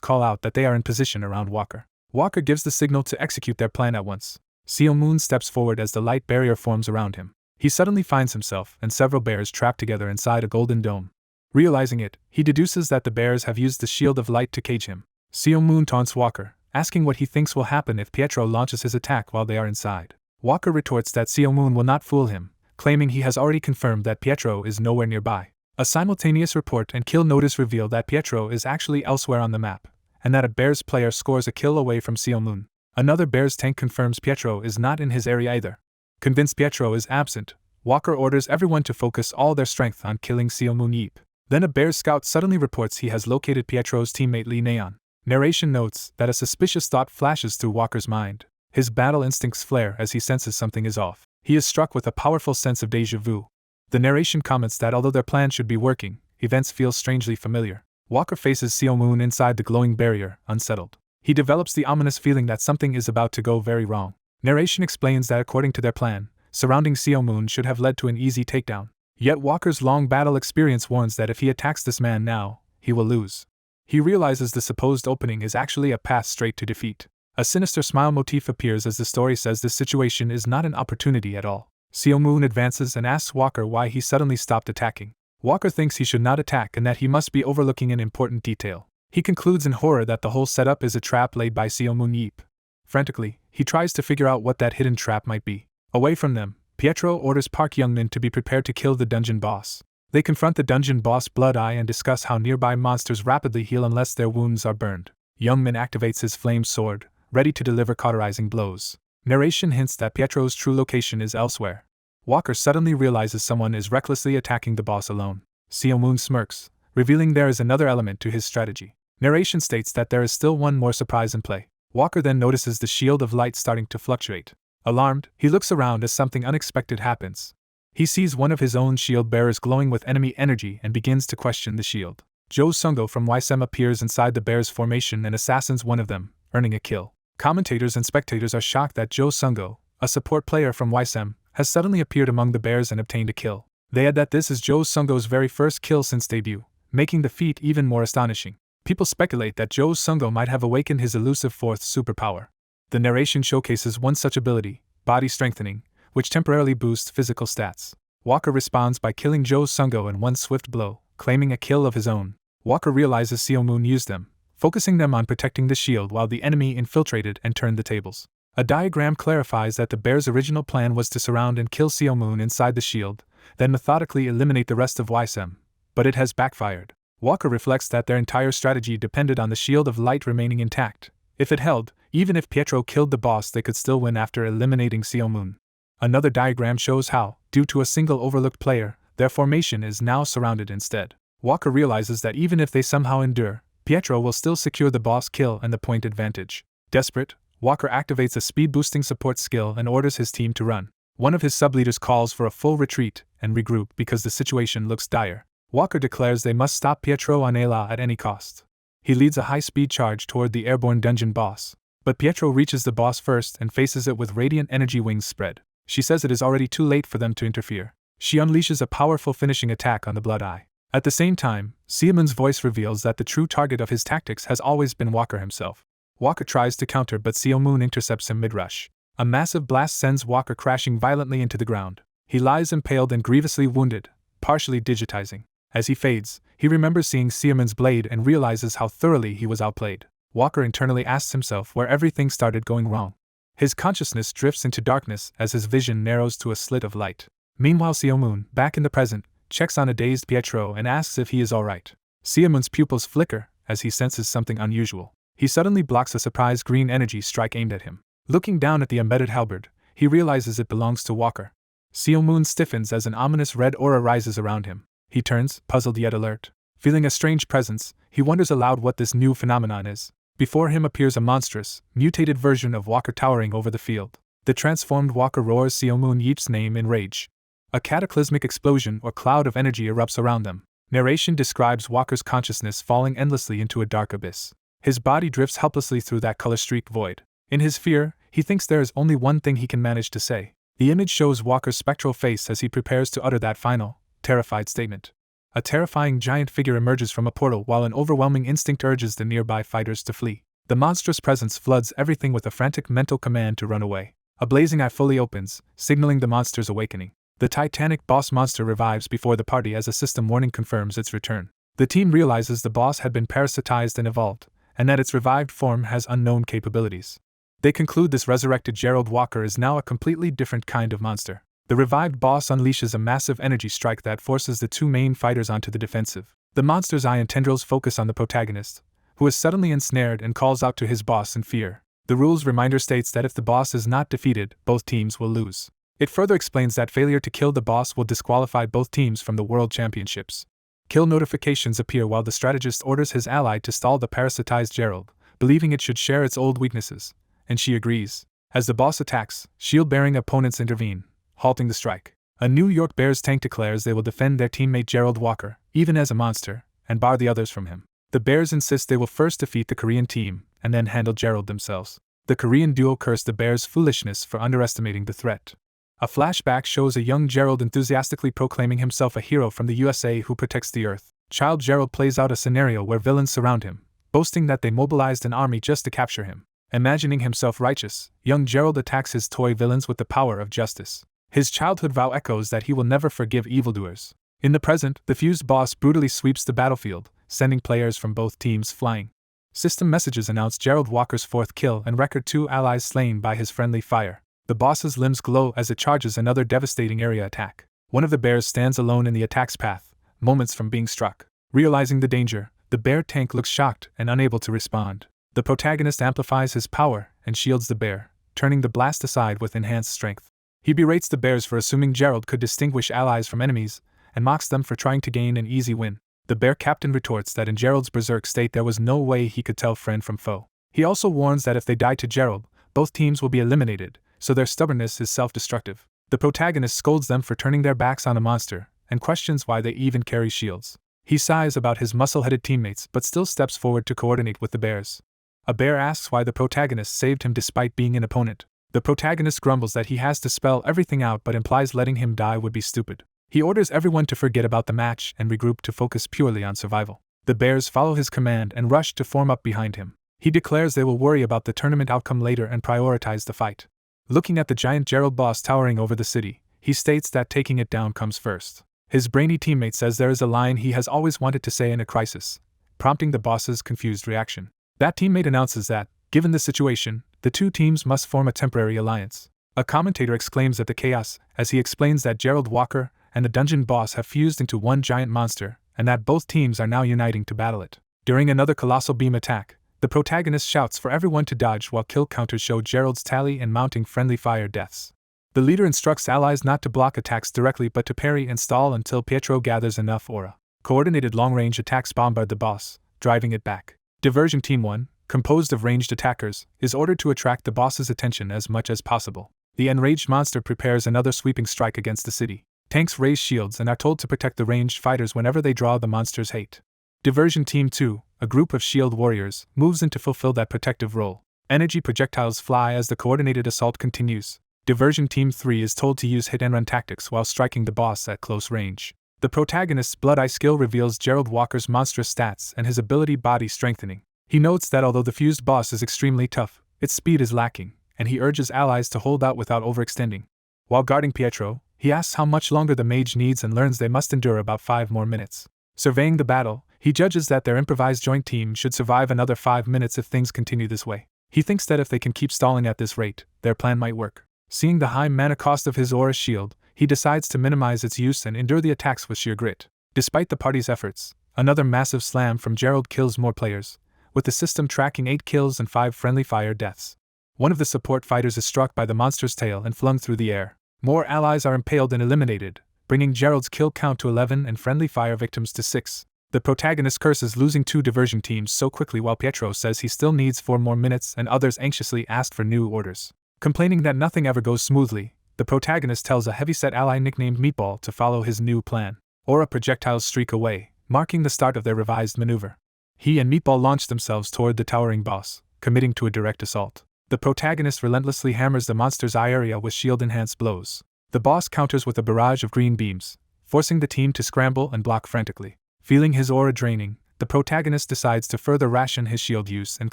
call out that they are in position around Walker. Walker gives the signal to execute their plan at once. Seo Moon steps forward as the light barrier forms around him. He suddenly finds himself and several bears trapped together inside a golden dome. Realizing it, he deduces that the bears have used the shield of light to cage him. Seo Moon taunts Walker, asking what he thinks will happen if Pietro launches his attack while they are inside. Walker retorts that Seo Moon will not fool him, claiming he has already confirmed that Pietro is nowhere nearby. A simultaneous report and kill notice reveal that Pietro is actually elsewhere on the map, and that a Bears player scores a kill away from Seo Moon. Another Bears tank confirms Pietro is not in his area either. Convinced Pietro is absent, Walker orders everyone to focus all their strength on killing Seo Moon Yeep. Then a Bears scout suddenly reports he has located Pietro's teammate Lee Neon. Narration notes that a suspicious thought flashes through Walker's mind. His battle instincts flare as he senses something is off. He is struck with a powerful sense of déjà vu. The narration comments that although their plan should be working, events feel strangely familiar. Walker faces Seo Moon inside the glowing barrier, unsettled. He develops the ominous feeling that something is about to go very wrong. Narration explains that according to their plan, surrounding Seo Moon should have led to an easy takedown. Yet Walker's long battle experience warns that if he attacks this man now, he will lose. He realizes the supposed opening is actually a path straight to defeat. A sinister smile motif appears as the story says this situation is not an opportunity at all. Seo Moon advances and asks Walker why he suddenly stopped attacking. Walker thinks he should not attack and that he must be overlooking an important detail. He concludes in horror that the whole setup is a trap laid by Seo Moon Yeep. Frantically, he tries to figure out what that hidden trap might be. Away from them, Pietro orders Park Youngmin to be prepared to kill the dungeon boss. They confront the dungeon boss Blood Eye and discuss how nearby monsters rapidly heal unless their wounds are burned. Youngmin activates his flame sword, ready to deliver cauterizing blows. Narration hints that Pietro's true location is elsewhere. Walker suddenly realizes someone is recklessly attacking the boss alone. Seo Moon smirks, revealing there is another element to his strategy. Narration states that there is still one more surprise in play. Walker then notices the shield of light starting to fluctuate. Alarmed, he looks around as something unexpected happens. He sees one of his own shield bearers glowing with enemy energy and begins to question the shield. Jo Sungo from Weissim appears inside the bear's formation and assassins one of them, earning a kill. Commentators and spectators are shocked that Jo Sungo, a support player from Weissim, has suddenly appeared among the bears and obtained a kill. They add that this is Jo Sungo's very first kill since debut, making the feat even more astonishing. People speculate that Jo Sungo might have awakened his elusive fourth superpower. The narration showcases one such ability, body strengthening, which temporarily boosts physical stats. Walker responds by killing Jo Sungo in one swift blow, claiming a kill of his own. Walker realizes Seo Moon used them, focusing them on protecting the shield while the enemy infiltrated and turned the tables. A diagram clarifies that the bear's original plan was to surround and kill Seo Moon inside the shield, then methodically eliminate the rest of Weissim, but it has backfired. Walker reflects that their entire strategy depended on the shield of light remaining intact. If it held, even if Pietro killed the boss, they could still win after eliminating Superhuman. Another diagram shows how, due to a single overlooked player, their formation is now surrounded instead. Walker realizes that even if they somehow endure, Pietro will still secure the boss kill and the point advantage. Desperate, Walker activates a speed-boosting support skill and orders his team to run. One of his sub-leaders calls for a full retreat and regroup because the situation looks dire. Walker declares they must stop Pietro on Ayla at any cost. He leads a high-speed charge toward the airborne dungeon boss. But Pietro reaches the boss first and faces it with radiant energy wings spread. She says it is already too late for them to interfere. She unleashes a powerful finishing attack on the Blood Eye. At the same time, Superhuman's voice reveals that the true target of his tactics has always been Walker himself. Walker tries to counter, but Superhuman intercepts him mid-rush. A massive blast sends Walker crashing violently into the ground. He lies impaled and grievously wounded, partially digitizing. As he fades, he remembers seeing Superhuman's blade and realizes how thoroughly he was outplayed. Walker internally asks himself where everything started going wrong. His consciousness drifts into darkness as his vision narrows to a slit of light. Meanwhile, Superhuman, back in the present, checks on a dazed Pietro and asks if he is alright. Superhuman's pupils flicker as he senses something unusual. He suddenly blocks a surprise green energy strike aimed at him. Looking down at the embedded halberd, he realizes it belongs to Walker. Superhuman stiffens as an ominous red aura rises around him. He turns, puzzled yet alert. Feeling a strange presence, he wonders aloud what this new phenomenon is. Before him appears a monstrous, mutated version of Walker towering over the field. The transformed Walker roars Superhuman Yeep's name in rage. A cataclysmic explosion or cloud of energy erupts around them. Narration describes Walker's consciousness falling endlessly into a dark abyss. His body drifts helplessly through that color-streaked void. In his fear, he thinks there is only one thing he can manage to say. The image shows Walker's spectral face as he prepares to utter that final, terrified statement. A terrifying giant figure emerges from a portal while an overwhelming instinct urges the nearby fighters to flee. The monstrous presence floods everything with a frantic mental command to run away. A blazing eye fully opens, signaling the monster's awakening. The titanic boss monster revives before the party as a system warning confirms its return. The team realizes the boss had been parasitized and evolved, and that its revived form has unknown capabilities. They conclude this resurrected Gerald Walker is now a completely different kind of monster. The revived boss unleashes a massive energy strike that forces the two main fighters onto the defensive. The monster's eye and tendrils focus on the protagonist, who is suddenly ensnared and calls out to his boss in fear. The rules reminder states that if the boss is not defeated, both teams will lose. It further explains that failure to kill the boss will disqualify both teams from the World Championships. Kill notifications appear while the strategist orders his ally to stall the parasitized Gerald, believing it should share its old weaknesses, and she agrees. As the boss attacks, shield-bearing opponents intervene, halting the strike. A New York Bears tank declares they will defend their teammate Gerald Walker, even as a monster, and bar the others from him. The Bears insist they will first defeat the Korean team, and then handle Gerald themselves. The Korean duo curse the Bears' foolishness for underestimating the threat. A flashback shows a young Gerald enthusiastically proclaiming himself a hero from the USA who protects the Earth. Child Gerald plays out a scenario where villains surround him, boasting that they mobilized an army just to capture him. Imagining himself righteous, young Gerald attacks his toy villains with the power of justice. His childhood vow echoes that he will never forgive evildoers. In the present, the fused boss brutally sweeps the battlefield, sending players from both teams flying. System messages announce Gerald Walker's fourth kill and record 2 allies slain by his friendly fire. The boss's limbs glow as it charges another devastating area attack. One of the bears stands alone in the attack's path, moments from being struck. Realizing the danger, the bear tank looks shocked and unable to respond. The protagonist amplifies his power and shields the bear, turning the blast aside with enhanced strength. He berates the bears for assuming Gerald could distinguish allies from enemies, and mocks them for trying to gain an easy win. The bear captain retorts that in Gerald's berserk state there was no way he could tell friend from foe. He also warns that if they die to Gerald, both teams will be eliminated, so their stubbornness is self-destructive. The protagonist scolds them for turning their backs on a monster, and questions why they even carry shields. He sighs about his muscle-headed teammates but still steps forward to coordinate with the bears. A bear asks why the protagonist saved him despite being an opponent. The protagonist grumbles that he has to spell everything out but implies letting him die would be stupid. He orders everyone to forget about the match and regroup to focus purely on survival. The bears follow his command and rush to form up behind him. He declares they will worry about the tournament outcome later and prioritize the fight. Looking at the giant Gerald boss towering over the city, he states that taking it down comes first. His brainy teammate says there is a line he has always wanted to say in a crisis, prompting the boss's confused reaction. That teammate announces that, given the situation, the two teams must form a temporary alliance. A commentator exclaims at the chaos as he explains that Gerald Walker and the dungeon boss have fused into one giant monster, and that both teams are now uniting to battle it. During another colossal beam attack, the protagonist shouts for everyone to dodge while kill counters show Gerald's tally and mounting friendly fire deaths. The leader instructs allies not to block attacks directly but to parry and stall until Pietro gathers enough aura. Coordinated long-range attacks bombard the boss, driving it back. Diversion Team 1, composed of ranged attackers, is ordered to attract the boss's attention as much as possible. The enraged monster prepares another sweeping strike against the city. Tanks raise shields and are told to protect the ranged fighters whenever they draw the monster's hate. Diversion Team 2, a group of shield warriors, moves in to fulfill that protective role. Energy projectiles fly as the coordinated assault continues. Diversion Team 3 is told to use hit-and-run tactics while striking the boss at close range. The protagonist's Blood Eye skill reveals Gerald Walker's monstrous stats and his ability body strengthening. He notes that although the fused boss is extremely tough, its speed is lacking, and he urges allies to hold out without overextending. While guarding Pietro, he asks how much longer the mage needs and learns they must endure about 5 more minutes. Surveying the battle, he judges that their improvised joint team should survive another 5 minutes if things continue this way. He thinks that if they can keep stalling at this rate, their plan might work. Seeing the high mana cost of his aura shield, he decides to minimize its use and endure the attacks with sheer grit. Despite the party's efforts, another massive slam from Gerald kills more players, with the system tracking 8 kills and 5 friendly fire deaths. One of the support fighters is struck by the monster's tail and flung through the air. More allies are impaled and eliminated, bringing Gerald's kill count to 11 and friendly fire victims to 6. The protagonist curses losing 2 diversion teams so quickly while Pietro says he still needs 4 more minutes and others anxiously ask for new orders. Complaining that nothing ever goes smoothly, the protagonist tells a heavyset ally nicknamed Meatball to follow his new plan. Aura projectiles streak away, marking the start of their revised maneuver. He and Meatball launch themselves toward the towering boss, committing to a direct assault. The protagonist relentlessly hammers the monster's eye area with shield-enhanced blows. The boss counters with a barrage of green beams, forcing the team to scramble and block frantically. Feeling his aura draining, the protagonist decides to further ration his shield use and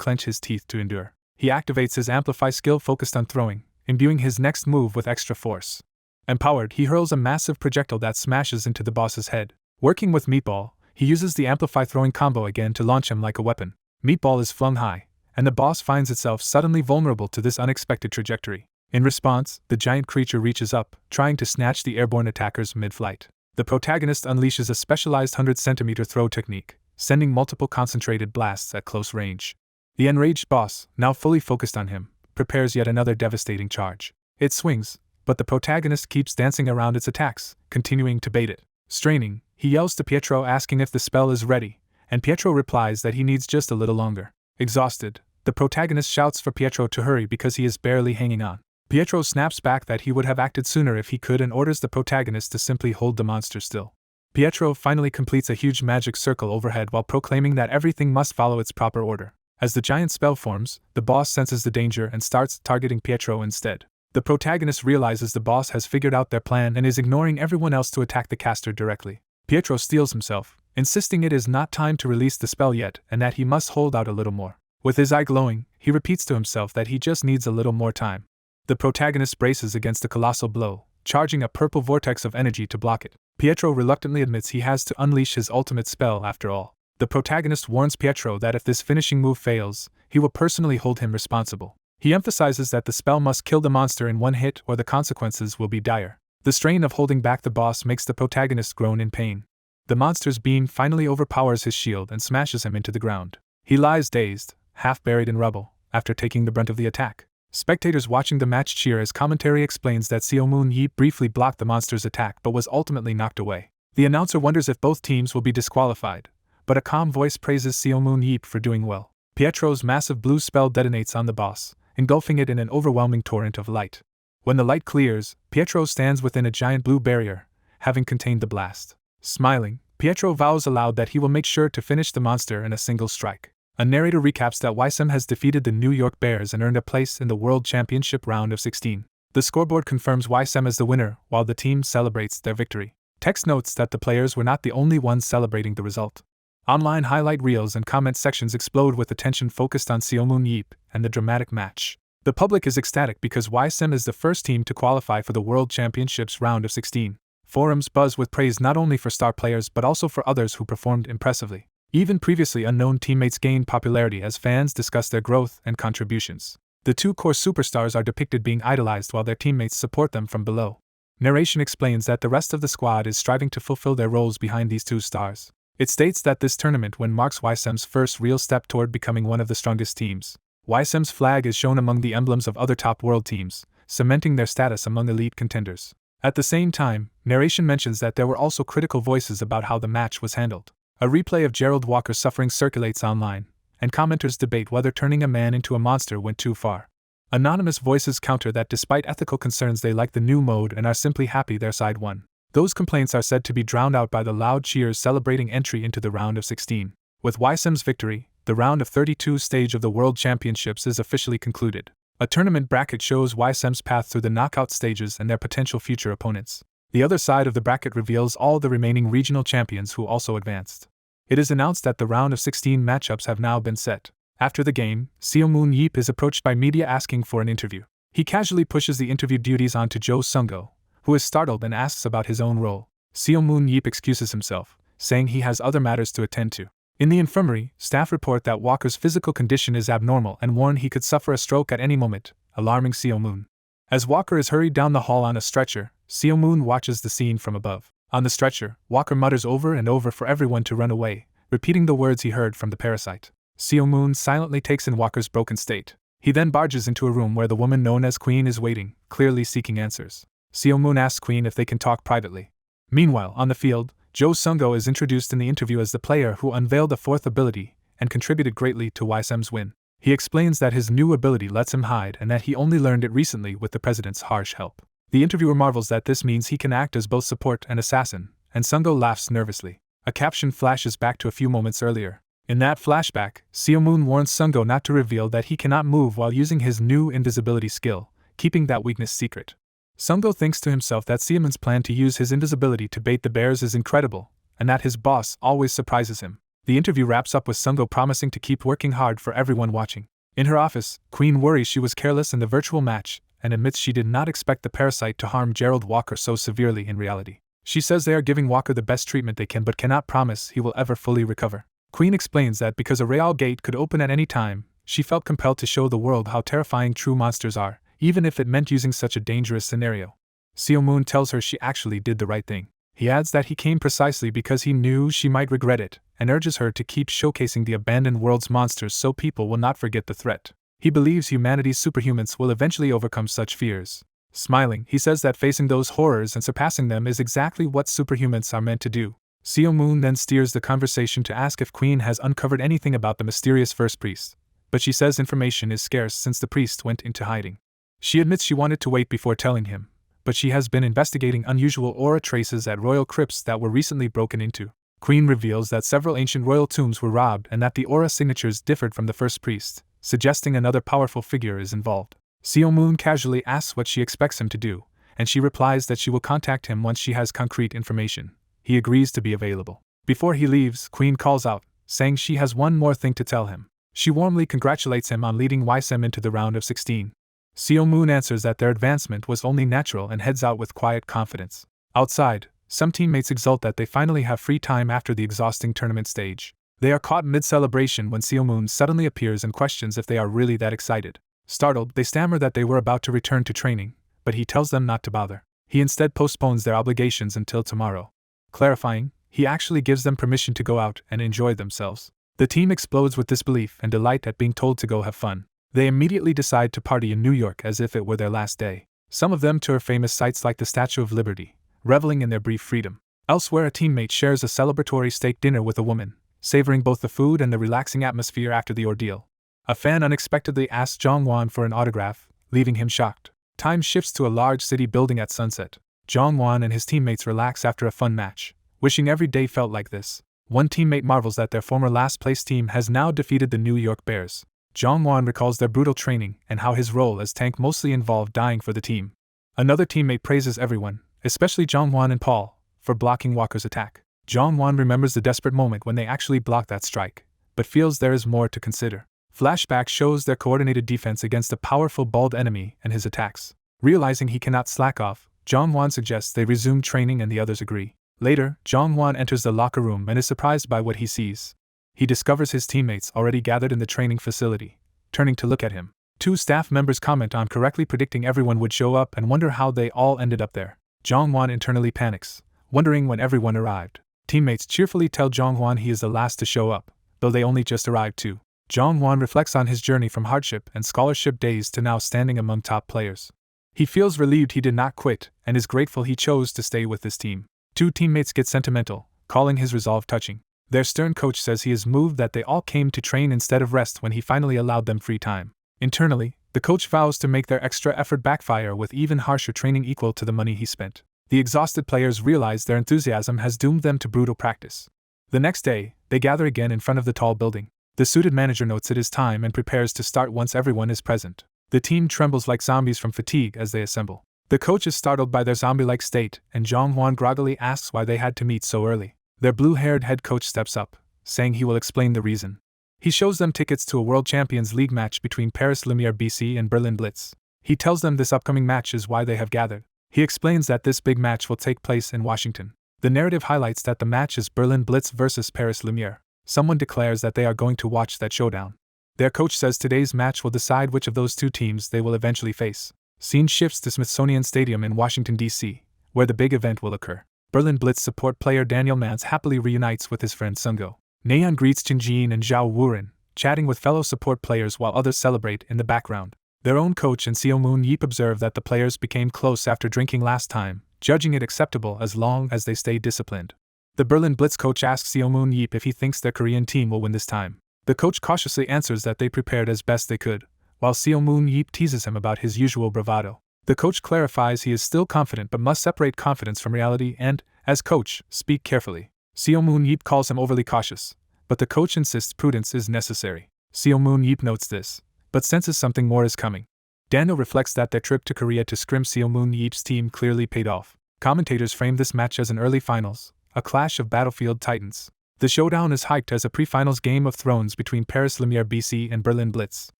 clench his teeth to endure. He activates his Amplify skill focused on throwing, imbuing his next move with extra force. Empowered, he hurls a massive projectile that smashes into the boss's head. Working with Meatball, he uses the Amplify throwing combo again to launch him like a weapon. Meatball is flung high, and the boss finds itself suddenly vulnerable to this unexpected trajectory. In response, the giant creature reaches up, trying to snatch the airborne attackers mid-flight. The protagonist unleashes a specialized 100-centimeter throw technique, sending multiple concentrated blasts at close range. The enraged boss, now fully focused on him, prepares yet another devastating charge. It swings, but the protagonist keeps dancing around its attacks, continuing to bait it. Straining, he yells to Pietro asking if the spell is ready, and Pietro replies that he needs just a little longer. Exhausted, the protagonist shouts for Pietro to hurry because he is barely hanging on. Pietro snaps back that he would have acted sooner if he could and orders the protagonist to simply hold the monster still. Pietro finally completes a huge magic circle overhead while proclaiming that everything must follow its proper order. As the giant spell forms, the boss senses the danger and starts targeting Pietro instead. The protagonist realizes the boss has figured out their plan and is ignoring everyone else to attack the caster directly. Pietro steels himself, insisting it is not time to release the spell yet and that he must hold out a little more. With his eye glowing, he repeats to himself that he just needs a little more time. The protagonist braces against the colossal blow, charging a purple vortex of energy to block it. Pietro reluctantly admits he has to unleash his ultimate spell after all. The protagonist warns Pietro that if this finishing move fails, he will personally hold him responsible. He emphasizes that the spell must kill the monster in one hit or the consequences will be dire. The strain of holding back the boss makes the protagonist groan in pain. The monster's beam finally overpowers his shield and smashes him into the ground. He lies dazed, half buried in rubble, after taking the brunt of the attack. Spectators watching the match cheer as commentary explains that Seo Moon Yi briefly blocked the monster's attack but was ultimately knocked away. The announcer wonders if both teams will be disqualified, but a calm voice praises Seo Moon Yeep for doing well. Pietro's massive blue spell detonates on the boss, engulfing it in an overwhelming torrent of light. When the light clears, Pietro stands within a giant blue barrier, having contained the blast. Smiling, Pietro vows aloud that he will make sure to finish the monster in a single strike. A narrator recaps that Weissim has defeated the New York Bears and earned a place in the World Championship round of 16. The scoreboard confirms Weissim as the winner, while the team celebrates their victory. Text notes that the players were not the only ones celebrating the result. Online highlight reels and comment sections explode with attention focused on Seo Moon Yeep and the dramatic match. The public is ecstatic because Weissim is the first team to qualify for the World Championships round of 16. Forums buzz with praise not only for star players but also for others who performed impressively. Even previously unknown teammates gained popularity as fans discuss their growth and contributions. The two core superstars are depicted being idolized while their teammates support them from below. Narration explains that the rest of the squad is striving to fulfill their roles behind these two stars. It states that this tournament marks Weissim's first real step toward becoming one of the strongest teams. Weissim's flag is shown among the emblems of other top world teams, cementing their status among elite contenders. At the same time, narration mentions that there were also critical voices about how the match was handled. A replay of Gerald Walker's suffering circulates online, and commenters debate whether turning a man into a monster went too far. Anonymous voices counter that despite ethical concerns they like the new mode and are simply happy their side won. Those complaints are said to be drowned out by the loud cheers celebrating entry into the round of 16. With Weissim's victory, the round of 32 stage of the World Championships is officially concluded. A tournament bracket shows Weissim's path through the knockout stages and their potential future opponents. The other side of the bracket reveals all the remaining regional champions who also advanced. It is announced that the round of 16 matchups have now been set. After the game, Seo Moon Yeep is approached by media asking for an interview. He casually pushes the interview duties onto Jo Sung-go, who is startled and asks about his own role. Seo Moon Yeep excuses himself, saying he has other matters to attend to. In the infirmary, staff report that Walker's physical condition is abnormal and warn he could suffer a stroke at any moment, alarming Seo Moon. As Walker is hurried down the hall on a stretcher, Seo Moon watches the scene from above. On the stretcher, Walker mutters over and over for everyone to run away, repeating the words he heard from the parasite. Seo Moon silently takes in Walker's broken state. He then barges into a room where the woman known as Queen is waiting, clearly seeking answers. Seo Moon asks Queen if they can talk privately. Meanwhile, on the field, Jo Sung-go is introduced in the interview as the player who unveiled the fourth ability and contributed greatly to Weissim's win. He explains that his new ability lets him hide and that he only learned it recently with the president's harsh help. The interviewer marvels that this means he can act as both support and assassin, and Sung-go laughs nervously. A caption flashes back to a few moments earlier. In that flashback, Seo Moon warns Sung-go not to reveal that he cannot move while using his new invisibility skill, keeping that weakness secret. Sung-go thinks to himself that Seo Moon's plan to use his invisibility to bait the bears is incredible, and that his boss always surprises him. The interview wraps up with Sung-go promising to keep working hard for everyone watching. In her office, Queen worries she was careless in the virtual match and admits she did not expect the parasite to harm Gerald Walker so severely in reality. She says they are giving Walker the best treatment they can but cannot promise he will ever fully recover. Queen explains that because a Real Gate could open at any time, she felt compelled to show the world how terrifying true monsters are, even if it meant using such a dangerous scenario. Seo Moon tells her she actually did the right thing. He adds that he came precisely because he knew she might regret it, and urges her to keep showcasing the abandoned world's monsters so people will not forget the threat. He believes humanity's superhumans will eventually overcome such fears. Smiling, he says that facing those horrors and surpassing them is exactly what superhumans are meant to do. Seo Moon then steers the conversation to ask if Queen has uncovered anything about the mysterious first priest, but she says information is scarce since the priest went into hiding. She admits she wanted to wait before telling him, but she has been investigating unusual aura traces at royal crypts that were recently broken into. Queen reveals that several ancient royal tombs were robbed and that the aura signatures differed from the first priest, suggesting another powerful figure is involved. Seo Moon casually asks what she expects him to do, and she replies that she will contact him once she has concrete information. He agrees to be available. Before he leaves, Queen calls out, saying she has one more thing to tell him. She warmly congratulates him on leading Weissim into the round of 16. Seo Moon answers that their advancement was only natural and heads out with quiet confidence. Outside, some teammates exult that they finally have free time after the exhausting tournament stage. They are caught mid-celebration when Seo Moon suddenly appears and questions if they are really that excited. Startled, they stammer that they were about to return to training, but he tells them not to bother. He instead postpones their obligations until tomorrow. Clarifying, he actually gives them permission to go out and enjoy themselves. The team explodes with disbelief and delight at being told to go have fun. They immediately decide to party in New York as if it were their last day. Some of them tour famous sites like the Statue of Liberty, reveling in their brief freedom. Elsewhere, a teammate shares a celebratory steak dinner with a woman, savoring both the food and the relaxing atmosphere after the ordeal. A fan unexpectedly asks Jongwon for an autograph, leaving him shocked. Time shifts to a large city building at sunset. Jongwon and his teammates relax after a fun match, wishing every day felt like this. One teammate marvels that their former last-place team has now defeated the New York Bears. Jongwon recalls their brutal training and how his role as tank mostly involved dying for the team. Another teammate praises everyone, especially Jongwon and Paul, for blocking Walker's attack. Jongwon remembers the desperate moment when they actually blocked that strike, but feels there is more to consider. Flashback shows their coordinated defense against a powerful bald enemy and his attacks. Realizing he cannot slack off, Jongwon suggests they resume training and the others agree. Later, Jongwon enters the locker room and is surprised by what he sees. He discovers his teammates already gathered in the training facility. Turning to look at him, two staff members comment on correctly predicting everyone would show up and wonder how they all ended up there. Jongwon internally panics, wondering when everyone arrived. Teammates cheerfully tell Jongwon he is the last to show up, though they only just arrived too. Jongwon reflects on his journey from hardship and scholarship days to now standing among top players. He feels relieved he did not quit and is grateful he chose to stay with his team. Two teammates get sentimental, calling his resolve touching. Their stern coach says he is moved that they all came to train instead of rest when he finally allowed them free time. Internally, the coach vows to make their extra effort backfire with even harsher training equal to the money he spent. The exhausted players realize their enthusiasm has doomed them to brutal practice. The next day, they gather again in front of the tall building. The suited manager notes it is time and prepares to start once everyone is present. The team trembles like zombies from fatigue as they assemble. The coach is startled by their zombie-like state, and Jongwon groggily asks why they had to meet so early. Their blue-haired head coach steps up, saying he will explain the reason. He shows them tickets to a World Champions League match between Paris Lumiere BC and Berlin Blitz. He tells them this upcoming match is why they have gathered. He explains that this big match will take place in Washington. The narrative highlights that the match is Berlin Blitz versus Paris Lumiere. Someone declares that they are going to watch that showdown. Their coach says today's match will decide which of those two teams they will eventually face. Scene shifts to Smithsonian Stadium in Washington, D.C., where the big event will occur. Berlin Blitz support player Daniel Mans happily reunites with his friend Sungo. Nayeon greets Jinjin and Zhao Wuren, chatting with fellow support players while others celebrate in the background. Their own coach and Seo Moon Yeep observe that the players became close after drinking last time, judging it acceptable as long as they stay disciplined. The Berlin Blitz coach asks Seo Moon Yeep if he thinks their Korean team will win this time. The coach cautiously answers that they prepared as best they could, while Seo Moon Yeep teases him about his usual bravado. The coach clarifies he is still confident but must separate confidence from reality and, as coach, speak carefully. Seo Moon Yeep calls him overly cautious, but the coach insists prudence is necessary. Seo Moon Yeep notes this, but senses something more is coming. Daniel reflects that their trip to Korea to scrim Seo Moon Yeep's team clearly paid off. Commentators frame this match as an early finals, a clash of battlefield titans. The showdown is hyped as a pre-finals Game of Thrones between Paris Lumiere BC and Berlin Blitz.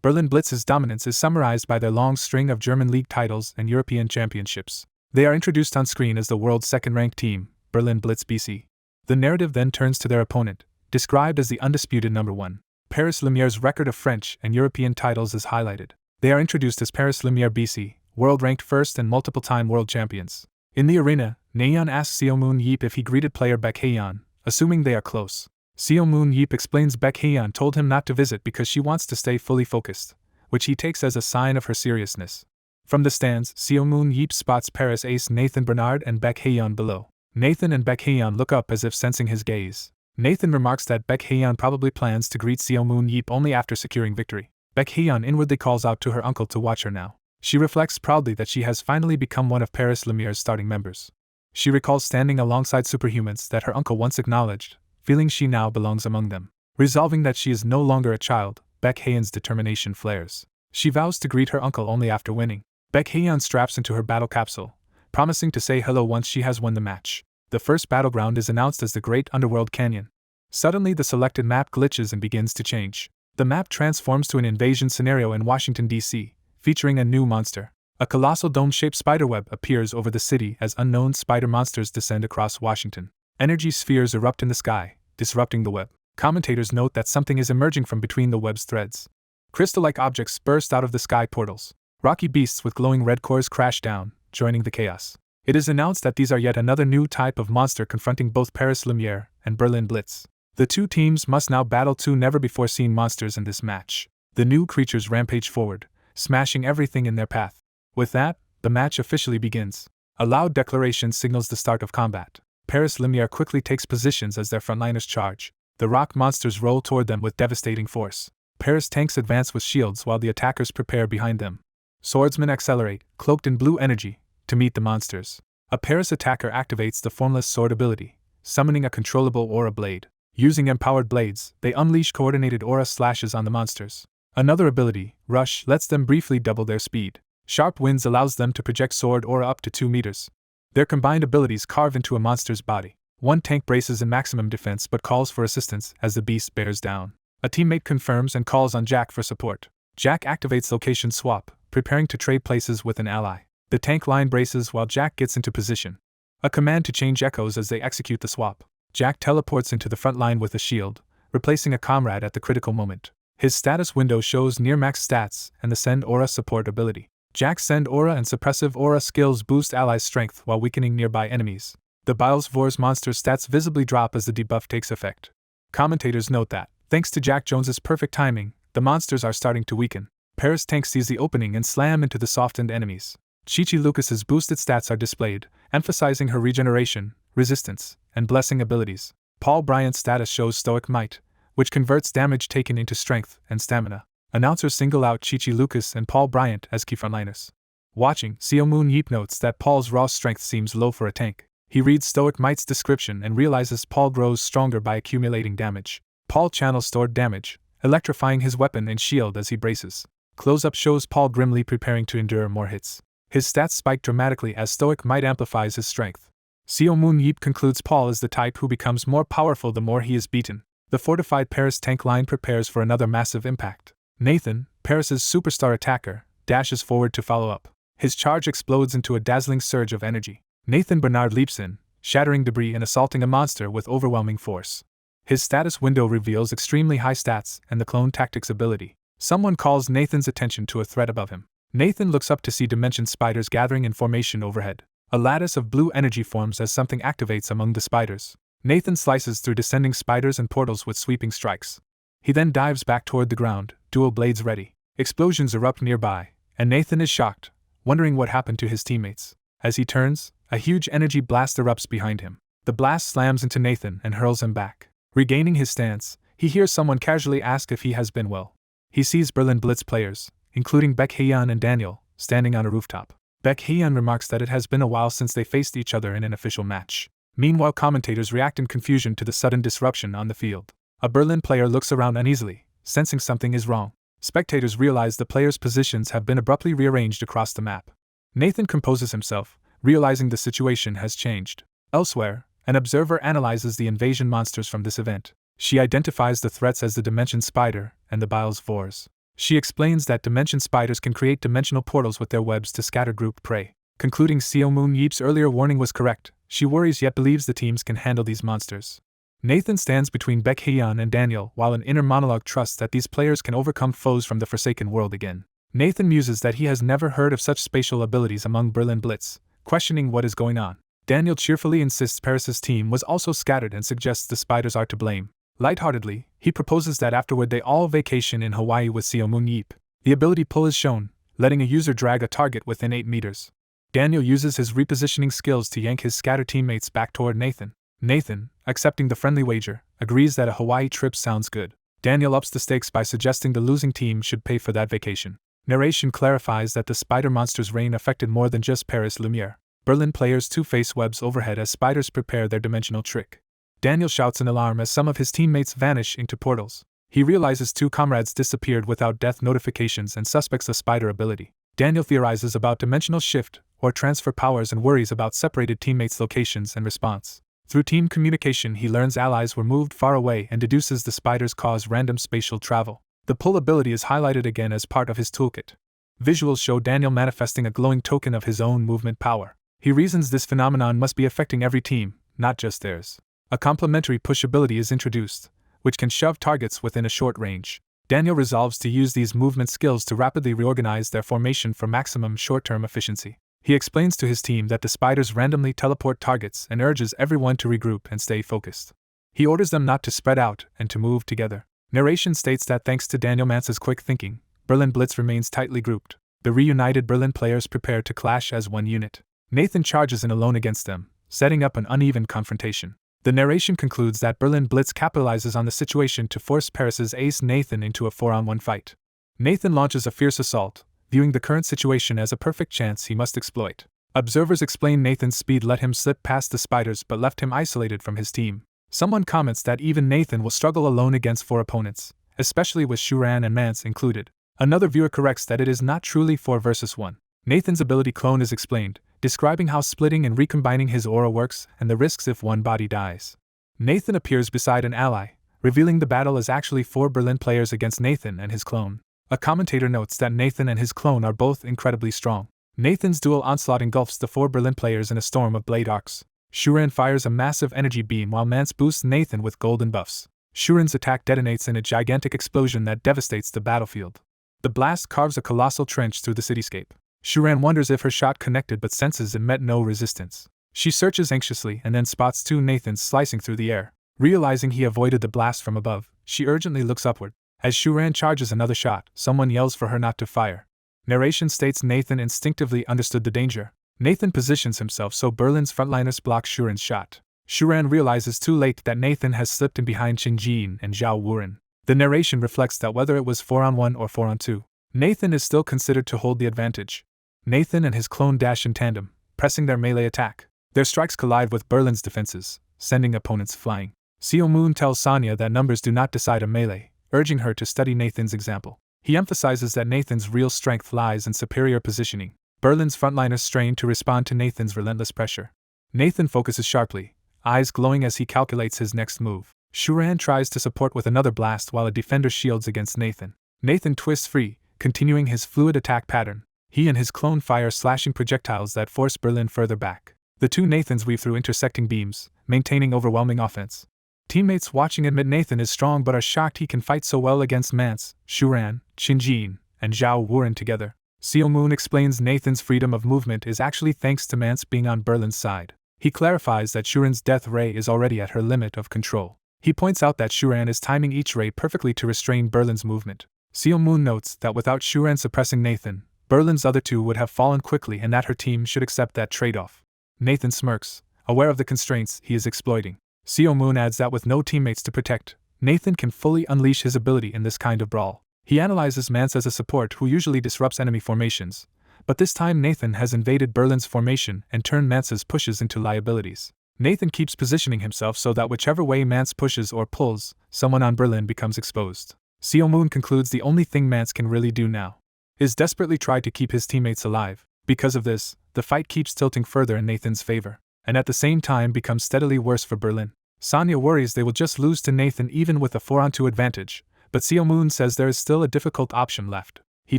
Berlin Blitz's dominance is summarized by their long string of German league titles and European championships. They are introduced on screen as the world's second-ranked team, Berlin Blitz BC. The narrative then turns to their opponent, described as the undisputed number one. Paris Lumiere's record of French and European titles is highlighted. They are introduced as Paris Lumiere BC, world-ranked first and multiple-time world champions. In the arena, Nayeon asks Seo Moon Yeep if he greeted player Baek Haeyeon, assuming they are close. Seo Moon Yeep explains Baek Haeyeon told him not to visit because she wants to stay fully focused, which he takes as a sign of her seriousness. From the stands, Seo Moon Yeep spots Paris ace Nathan Bernard and Baek Haeyeon below. Nathan and Baek Haeyeon look up as if sensing his gaze. Nathan remarks that Baek Haeyeon probably plans to greet Seo Moon Yeep only after securing victory. Baek Haeyeon inwardly calls out to her uncle to watch her now. She reflects proudly that she has finally become one of Paris Lumiere's starting members. She recalls standing alongside superhumans that her uncle once acknowledged, feeling she now belongs among them. Resolving that she is no longer a child, Baek Haeyeon's determination flares. She vows to greet her uncle only after winning. Baek Haeyeon straps into her battle capsule, promising to say hello once she has won the match. The first battleground is announced as the Great Underworld Canyon. Suddenly the selected map glitches and begins to change. The map transforms to an invasion scenario in Washington, D.C., featuring a new monster. A colossal dome-shaped spiderweb appears over the city as unknown spider monsters descend across Washington. Energy spheres erupt in the sky, disrupting the web. Commentators note that something is emerging from between the web's threads. Crystal-like objects burst out of the sky portals. Rocky beasts with glowing red cores crash down, joining the chaos. It is announced that these are yet another new type of monster confronting both Paris Lumiere and Berlin Blitz. The two teams must now battle two never-before-seen monsters in this match. The new creatures rampage forward, smashing everything in their path. With that, the match officially begins. A loud declaration signals the start of combat. Paris Lumiere quickly takes positions as their frontliners charge. The rock monsters roll toward them with devastating force. Paris tanks advance with shields while the attackers prepare behind them. Swordsmen accelerate, cloaked in blue energy, to meet the monsters. A Paris attacker activates the formless sword ability, summoning a controllable aura blade. Using empowered blades, they unleash coordinated aura slashes on the monsters. Another ability, Rush, lets them briefly double their speed. Sharp Winds allows them to project sword aura up to 2 meters. Their combined abilities carve into a monster's body. One tank braces in maximum defense but calls for assistance as the beast bears down. A teammate confirms and calls on Jack for support. Jack activates location swap, preparing to trade places with an ally. The tank line braces while Jack gets into position. A command to change echoes as they execute the swap. Jack teleports into the front line with a shield, replacing a comrade at the critical moment. His status window shows near max stats and the Send Aura support ability. Jack's Send Aura and Suppressive Aura skills boost allies' strength while weakening nearby enemies. The Biles-Vor's monster's stats visibly drop as the debuff takes effect. Commentators note that, thanks to Jack Jones's perfect timing, the monsters are starting to weaken. Paris Tank sees the opening and slam into the softened enemies. Chi-Chi Lucas's boosted stats are displayed, emphasizing her regeneration, resistance, and blessing abilities. Paul Bryant's status shows Stoic Might, which converts damage taken into strength and stamina. Announcers single out Chi-Chi Lucas and Paul Bryant as key frontliners. Watching, Seo Moon Yeep notes that Paul's raw strength seems low for a tank. He reads Stoic Might's description and realizes Paul grows stronger by accumulating damage. Paul channels stored damage, electrifying his weapon and shield as he braces. Close-up shows Paul grimly preparing to endure more hits. His stats spike dramatically as Stoic Might amplifies his strength. Seo Moon Yeep concludes Paul is the type who becomes more powerful the more he is beaten. The fortified Paris tank line prepares for another massive impact. Nathan, Paris's superstar attacker, dashes forward to follow up. His charge explodes into a dazzling surge of energy. Nathan Bernard leaps in, shattering debris and assaulting a monster with overwhelming force. His status window reveals extremely high stats and the clone tactics ability. Someone calls Nathan's attention to a threat above him. Nathan looks up to see dimension spiders gathering in formation overhead. A lattice of blue energy forms as something activates among the spiders. Nathan slices through descending spiders and portals with sweeping strikes. He then dives back toward the ground, dual blades ready. Explosions erupt nearby, and Nathan is shocked, wondering what happened to his teammates. As he turns, a huge energy blast erupts behind him. The blast slams into Nathan and hurls him back. Regaining his stance, he hears someone casually ask if he has been well. He sees Berlin Blitz players, including Baek Hyeon and Daniel, standing on a rooftop. Baek Hyeon remarks that it has been a while since they faced each other in an official match. Meanwhile, commentators react in confusion to the sudden disruption on the field. A Berlin player looks around uneasily, sensing something is wrong. Spectators realize the players' positions have been abruptly rearranged across the map. Nathan composes himself, realizing the situation has changed. Elsewhere, an observer analyzes the invasion monsters from this event. She identifies the threats as the Dimension Spider and the Biles-Vors. She explains that Dimension Spiders can create dimensional portals with their webs to scatter group prey. Concluding Seo Moon Yeep's earlier warning was correct, she worries yet believes the teams can handle these monsters. Nathan stands between Baek Hyeon and Daniel while an inner monologue trusts that these players can overcome foes from the Forsaken World again. Nathan muses that he has never heard of such spatial abilities among Berlin Blitz, questioning what is going on. Daniel cheerfully insists Paris's team was also scattered and suggests the spiders are to blame. Lightheartedly, he proposes that afterward they all vacation in Hawaii with Seo Moon Yeep. The ability pull is shown, letting a user drag a target within 8 meters. Daniel uses his repositioning skills to yank his scattered teammates back toward Nathan. Nathan, accepting the friendly wager, agrees that a Hawaii trip sounds good. Daniel ups the stakes by suggesting the losing team should pay for that vacation. Narration clarifies that the spider monster's reign affected more than just Paris Lumiere. Berlin players too face webs overhead as spiders prepare their dimensional trick. Daniel shouts in alarm as some of his teammates vanish into portals. He realizes 2 comrades disappeared without death notifications and suspects a spider ability. Daniel theorizes about dimensional shift or transfer powers and worries about separated teammates' locations and response. Through team communication, he learns allies were moved far away and deduces the spiders cause random spatial travel. The pull ability is highlighted again as part of his toolkit. Visuals show Daniel manifesting a glowing token of his own movement power. He reasons this phenomenon must be affecting every team, not just theirs. A complementary push ability is introduced, which can shove targets within a short range. Daniel resolves to use these movement skills to rapidly reorganize their formation for maximum short-term efficiency. He explains to his team that the spiders randomly teleport targets and urges everyone to regroup and stay focused. He orders them not to spread out and to move together. Narration states that thanks to Daniel Mance's quick thinking, Berlin Blitz remains tightly grouped. The reunited Berlin players prepare to clash as one unit. Nathan charges in alone against them, setting up an uneven confrontation. The narration concludes that Berlin Blitz capitalizes on the situation to force Paris's ace Nathan into a 4-on-1 fight. Nathan launches a fierce assault, viewing the current situation as a perfect chance he must exploit. Observers explain Nathan's speed let him slip past the spiders but left him isolated from his team. Someone comments that even Nathan will struggle alone against 4 opponents, especially with Shuran and Mance included. Another viewer corrects that it is not truly 4 versus 1. Nathan's ability clone is explained, describing how splitting and recombining his aura works and the risks if one body dies. Nathan appears beside an ally, revealing the battle is actually 4 Berlin players against Nathan and his clone. A commentator notes that Nathan and his clone are both incredibly strong. Nathan's dual onslaught engulfs the 4 Berlin players in a storm of blade arcs. Shuran fires a massive energy beam while Mance boosts Nathan with golden buffs. Shuran's attack detonates in a gigantic explosion that devastates the battlefield. The blast carves a colossal trench through the cityscape. Shuran wonders if her shot connected but senses it met no resistance. She searches anxiously and then spots two Nathans slicing through the air. Realizing he avoided the blast from above, she urgently looks upward. As Shuran charges another shot, someone yells for her not to fire. Narration states Nathan instinctively understood the danger. Nathan positions himself so Berlin's frontliners block Shuran's shot. Shuran realizes too late that Nathan has slipped in behind Qinjin and Zhao Wuren. The narration reflects that whether it was 4-on-1 or 4-on-2, Nathan is still considered to hold the advantage. Nathan and his clone dash in tandem, pressing their melee attack. Their strikes collide with Berlin's defenses, sending opponents flying. Seo Moon tells Sonya that numbers do not decide a melee, urging her to study Nathan's example. He emphasizes that Nathan's real strength lies in superior positioning. Berlin's frontliners strain to respond to Nathan's relentless pressure. Nathan focuses sharply, eyes glowing as he calculates his next move. Shuran tries to support with another blast while a defender shields against Nathan. Nathan twists free, continuing his fluid attack pattern. He and his clone fire slashing projectiles that force Berlin further back. The two Nathans weave through intersecting beams, maintaining overwhelming offense. Teammates watching admit Nathan is strong but are shocked he can fight so well against Mance, Shuran, Qinjin, and Zhao Wuren together. Seo Moon explains Nathan's freedom of movement is actually thanks to Mance being on Berlin's side. He clarifies that Shuran's death ray is already at her limit of control. He points out that Shuran is timing each ray perfectly to restrain Berlin's movement. Seo Moon notes that without Shuran suppressing Nathan, Berlin's other two would have fallen quickly and that her team should accept that trade-off. Nathan smirks, aware of the constraints he is exploiting. Seo Moon adds that with no teammates to protect, Nathan can fully unleash his ability in this kind of brawl. He analyzes Mance as a support who usually disrupts enemy formations, but this time Nathan has invaded Berlin's formation and turned Mance's pushes into liabilities. Nathan keeps positioning himself so that whichever way Mance pushes or pulls, someone on Berlin becomes exposed. Seo Moon concludes the only thing Mance can really do now is desperately try to keep his teammates alive. Because of this, the fight keeps tilting further in Nathan's favor, and at the same time becomes steadily worse for Berlin. Sonya worries they will just lose to Nathan even with a 4-on-2 advantage, but Seo Moon says there is still a difficult option left. He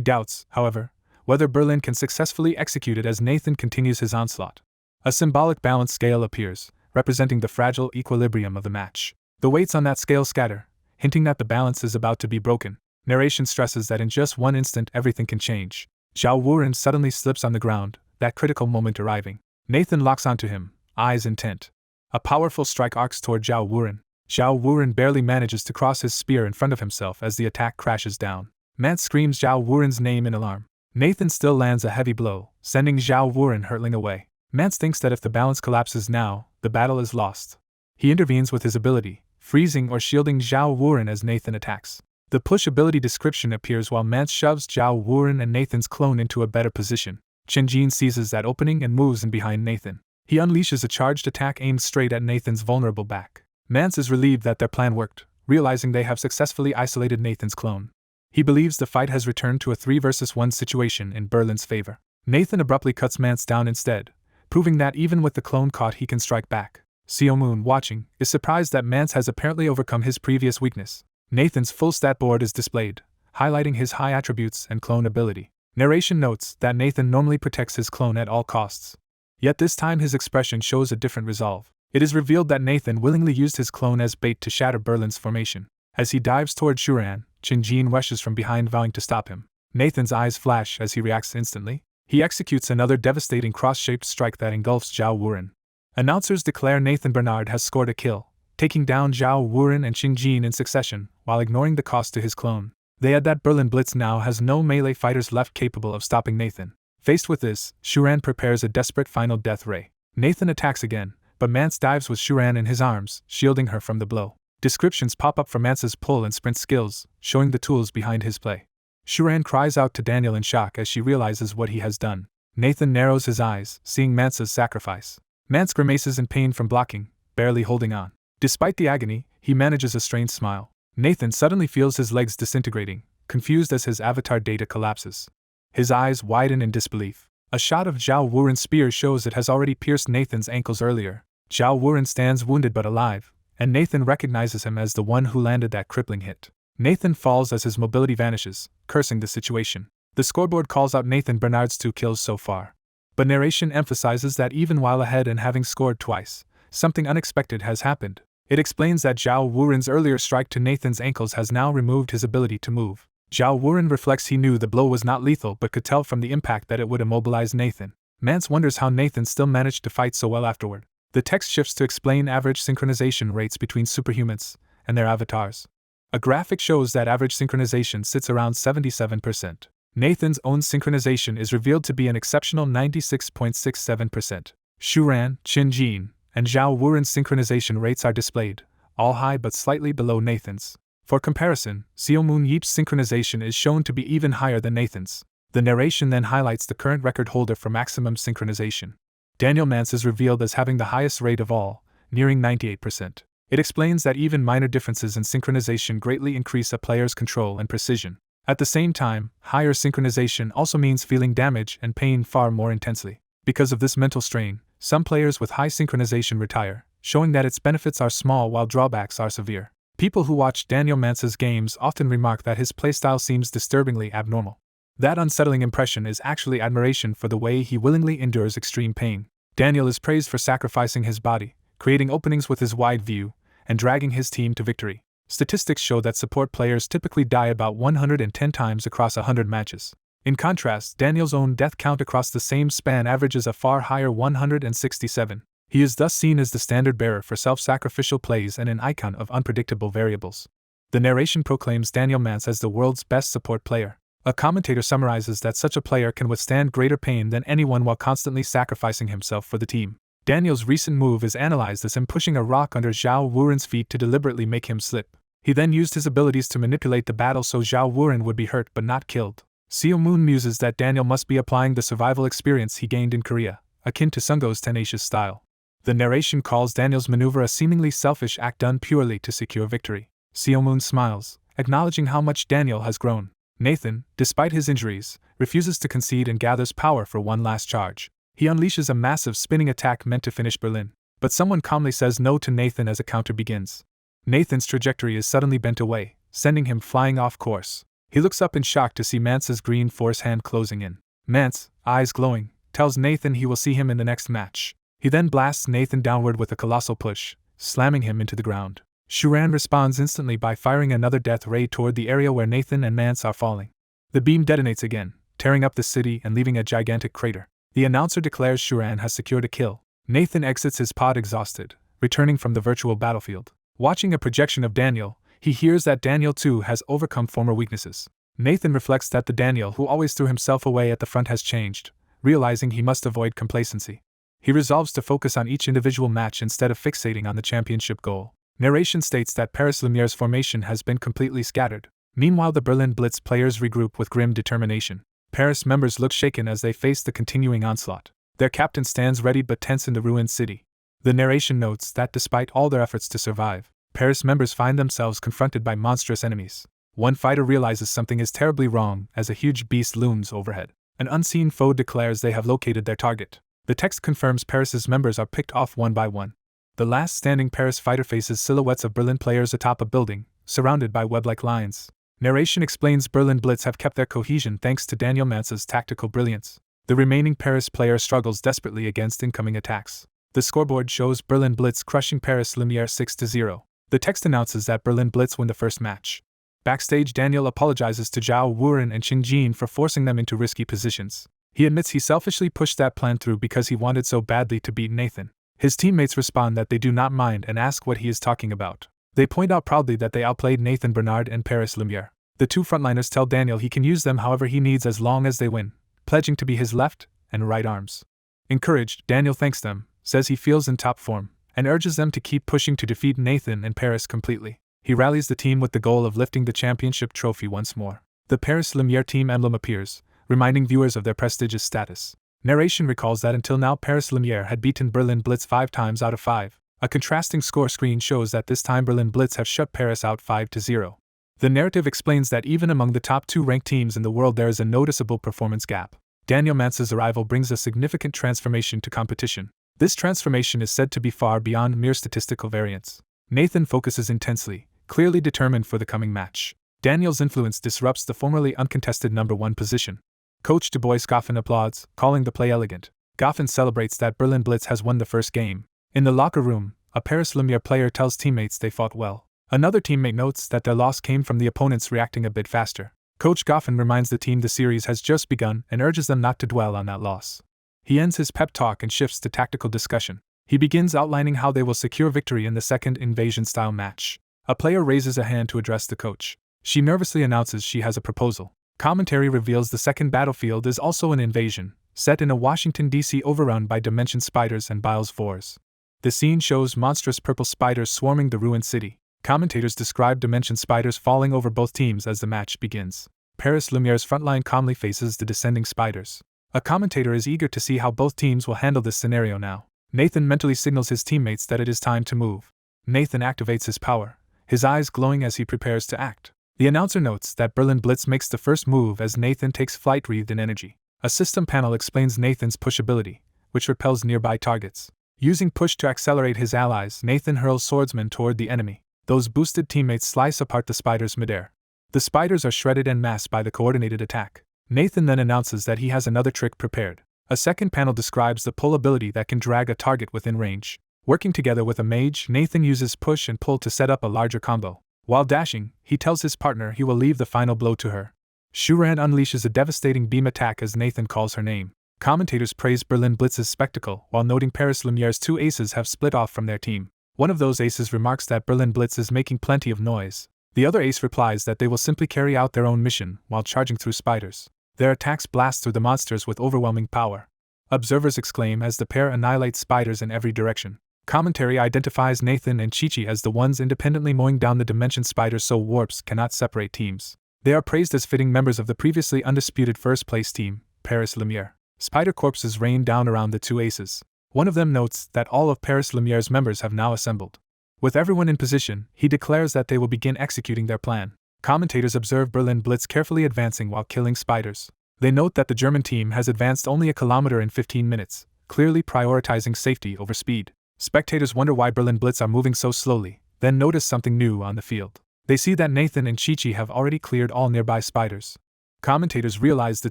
doubts, however, whether Berlin can successfully execute it as Nathan continues his onslaught. A symbolic balance scale appears, representing the fragile equilibrium of the match. The weights on that scale scatter, hinting that the balance is about to be broken. Narration stresses that in just one instant everything can change. Zhao Wuren suddenly slips on the ground, that critical moment arriving. Nathan locks onto him, eyes intent. A powerful strike arcs toward Zhao Wuren. Zhao Wuren barely manages to cross his spear in front of himself as the attack crashes down. Mance screams Zhao Wuren's name in alarm. Nathan still lands a heavy blow, sending Zhao Wuren hurtling away. Mance thinks that if the balance collapses now, the battle is lost. He intervenes with his ability, freezing or shielding Zhao Wuren as Nathan attacks. The push ability description appears while Mance shoves Zhao Wuren and Nathan's clone into a better position. Qinjin seizes that opening and moves in behind Nathan. He unleashes a charged attack aimed straight at Nathan's vulnerable back. Mance is relieved that their plan worked, realizing they have successfully isolated Nathan's clone. He believes the fight has returned to a 3 versus 1 situation in Berlin's favor. Nathan abruptly cuts Mance down instead, proving that even with the clone caught he can strike back. Seo Moon, watching, is surprised that Mance has apparently overcome his previous weakness. Nathan's full stat board is displayed, highlighting his high attributes and clone ability. Narration notes that Nathan normally protects his clone at all costs. Yet this time his expression shows a different resolve. It is revealed that Nathan willingly used his clone as bait to shatter Berlin's formation. As he dives toward Shuran, Qinjin rushes from behind vowing to stop him. Nathan's eyes flash as he reacts instantly. He executes another devastating cross-shaped strike that engulfs Zhao Wuren. Announcers declare Nathan Bernard has scored a kill, taking down Zhao Wuren and Qinjin in succession, while ignoring the cost to his clone. They add that Berlin Blitz now has no melee fighters left capable of stopping Nathan. Faced with this, Shuran prepares a desperate final death ray. Nathan attacks again, but Mance dives with Shuran in his arms, shielding her from the blow. Descriptions pop up for Mance's pull and sprint skills, showing the tools behind his play. Shuran cries out to Daniel in shock as she realizes what he has done. Nathan narrows his eyes, seeing Mance's sacrifice. Mance grimaces in pain from blocking, barely holding on. Despite the agony, he manages a strained smile. Nathan suddenly feels his legs disintegrating, confused as his avatar data collapses. His eyes widen in disbelief. A shot of Zhao Wuren's spear shows it has already pierced Nathan's ankles earlier. Zhao Wuren stands wounded but alive, and Nathan recognizes him as the one who landed that crippling hit. Nathan falls as his mobility vanishes, cursing the situation. The scoreboard calls out Nathan Bernard's 2 kills so far. But narration emphasizes that even while ahead and having scored twice, something unexpected has happened. It explains that Zhao Wuren's earlier strike to Nathan's ankles has now removed his ability to move. Zhao Wuren reflects he knew the blow was not lethal but could tell from the impact that it would immobilize Nathan. Mance wonders how Nathan still managed to fight so well afterward. The text shifts to explain average synchronization rates between superhumans and their avatars. A graphic shows that average synchronization sits around 77%. Nathan's own synchronization is revealed to be an exceptional 96.67%. Shuran, Qin, and Zhao Wuren's synchronization rates are displayed, all high but slightly below Nathan's. For comparison, Seo Moon Yeep's synchronization is shown to be even higher than Nathan's. The narration then highlights the current record holder for maximum synchronization. Daniel Mance is revealed as having the highest rate of all, nearing 98%. It explains that even minor differences in synchronization greatly increase a player's control and precision. At the same time, higher synchronization also means feeling damage and pain far more intensely. Because of this mental strain, some players with high synchronization retire, showing that its benefits are small while drawbacks are severe. People who watch Daniel Mance's games often remark that his playstyle seems disturbingly abnormal. That unsettling impression is actually admiration for the way he willingly endures extreme pain. Daniel is praised for sacrificing his body, creating openings with his wide view, and dragging his team to victory. Statistics show that support players typically die about 110 times across 100 matches. In contrast, Daniel's own death count across the same span averages a far higher 167. He is thus seen as the standard bearer for self-sacrificial plays and an icon of unpredictable variables. The narration proclaims Daniel Mance as the world's best support player. A commentator summarizes that such a player can withstand greater pain than anyone while constantly sacrificing himself for the team. Daniel's recent move is analyzed as him pushing a rock under Zhao Wuren's feet to deliberately make him slip. He then used his abilities to manipulate the battle so Zhao Wuren would be hurt but not killed. Seo Moon muses that Daniel must be applying the survival experience he gained in Korea, akin to Sungo's tenacious style. The narration calls Daniel's maneuver a seemingly selfish act done purely to secure victory. Seo Moon smiles, acknowledging how much Daniel has grown. Nathan, despite his injuries, refuses to concede and gathers power for one last charge. He unleashes a massive spinning attack meant to finish Berlin, but someone calmly says no to Nathan as a counter begins. Nathan's trajectory is suddenly bent away, sending him flying off course. He looks up in shock to see Mance's green force hand closing in. Mance, eyes glowing, tells Nathan he will see him in the next match. He then blasts Nathan downward with a colossal push, slamming him into the ground. Shuran responds instantly by firing another death ray toward the area where Nathan and Mance are falling. The beam detonates again, tearing up the city and leaving a gigantic crater. The announcer declares Shuran has secured a kill. Nathan exits his pod exhausted, returning from the virtual battlefield. Watching a projection of Daniel, he hears that Daniel too has overcome former weaknesses. Nathan reflects that the Daniel who always threw himself away at the front has changed, realizing he must avoid complacency. He resolves to focus on each individual match instead of fixating on the championship goal. Narration states that Paris Lumiere's formation has been completely scattered. Meanwhile, the Berlin Blitz players regroup with grim determination. Paris members look shaken as they face the continuing onslaught. Their captain stands ready but tense in the ruined city. The narration notes that despite all their efforts to survive, Paris members find themselves confronted by monstrous enemies. One fighter realizes something is terribly wrong as a huge beast looms overhead. An unseen foe declares they have located their target. The text confirms Paris's members are picked off one by one. The last standing Paris fighter faces silhouettes of Berlin players atop a building, surrounded by web-like lines. Narration explains Berlin Blitz have kept their cohesion thanks to Daniel Mance's tactical brilliance. The remaining Paris player struggles desperately against incoming attacks. The scoreboard shows Berlin Blitz crushing Paris Lumiere 6-0. The text announces that Berlin Blitz win the first match. Backstage, Daniel apologizes to Zhao Wuren and Qin for forcing them into risky positions. He admits he selfishly pushed that plan through because he wanted so badly to beat Nathan. His teammates respond that they do not mind and ask what he is talking about. They point out proudly that they outplayed Nathan Bernard and Paris Lumiere. The two frontliners tell Daniel he can use them however he needs as long as they win, pledging to be his left and right arms. Encouraged, Daniel thanks them, says he feels in top form, and urges them to keep pushing to defeat Nathan and Paris completely. He rallies the team with the goal of lifting the championship trophy once more. The Paris Lumiere team emblem appears, reminding viewers of their prestigious status. Narration recalls that until now Paris Lumiere had beaten Berlin Blitz 5 times out of 5. A contrasting score screen shows that this time Berlin Blitz have shut Paris out 5-0. The narrative explains that even among the top 2 ranked teams in the world there is a noticeable performance gap. Daniel Mance's arrival brings a significant transformation to competition. This transformation is said to be far beyond mere statistical variance. Nathan focuses intensely, clearly determined for the coming match. Daniel's influence disrupts the formerly uncontested number 1 position. Coach Du Bois Goffin applauds, calling the play elegant. Goffin celebrates that Berlin Blitz has won the first game. In the locker room, a Paris Lumiere player tells teammates they fought well. Another teammate notes that their loss came from the opponents reacting a bit faster. Coach Goffin reminds the team the series has just begun and urges them not to dwell on that loss. He ends his pep talk and shifts to tactical discussion. He begins outlining how they will secure victory in the second invasion-style match. A player raises a hand to address the coach. She nervously announces she has a proposal. Commentary reveals the second battlefield is also an invasion, set in a Washington, D.C. overrun by Dimension Spiders and Biles Vors. The scene shows monstrous purple spiders swarming the ruined city. Commentators describe Dimension Spiders falling over both teams as the match begins. Paris Lumiere's frontline calmly faces the descending spiders. A commentator is eager to see how both teams will handle this scenario now. Nathan mentally signals his teammates that it is time to move. Nathan activates his power, his eyes glowing as he prepares to act. The announcer notes that Berlin Blitz makes the first move as Nathan takes flight wreathed in energy. A system panel explains Nathan's push ability, which repels nearby targets. Using push to accelerate his allies, Nathan hurls swordsmen toward the enemy. Those boosted teammates slice apart the spiders midair. The spiders are shredded en masse by the coordinated attack. Nathan then announces that he has another trick prepared. A second panel describes the pull ability that can drag a target within range. Working together with a mage, Nathan uses push and pull to set up a larger combo. While dashing, he tells his partner he will leave the final blow to her. Shuran unleashes a devastating beam attack as Nathan calls her name. Commentators praise Berlin Blitz's spectacle, while noting Paris Lumiere's two aces have split off from their team. One of those aces remarks that Berlin Blitz is making plenty of noise. The other ace replies that they will simply carry out their own mission while charging through spiders. Their attacks blast through the monsters with overwhelming power. Observers exclaim as the pair annihilate spiders in every direction. Commentary identifies Nathan and Chi-Chi as the ones independently mowing down the Dimension Spiders so warps cannot separate teams. They are praised as fitting members of the previously undisputed first-place team, Paris Lumiere. Spider corpses rain down around the two aces. One of them notes that all of Paris Lumiere's members have now assembled. With everyone in position, he declares that they will begin executing their plan. Commentators observe Berlin Blitz carefully advancing while killing spiders. They note that the German team has advanced only a kilometer in 15 minutes, clearly prioritizing safety over speed. Spectators wonder why Berlin Blitz are moving so slowly, then notice something new on the field. They see that Nathan and Chi-Chi have already cleared all nearby spiders. Commentators realize the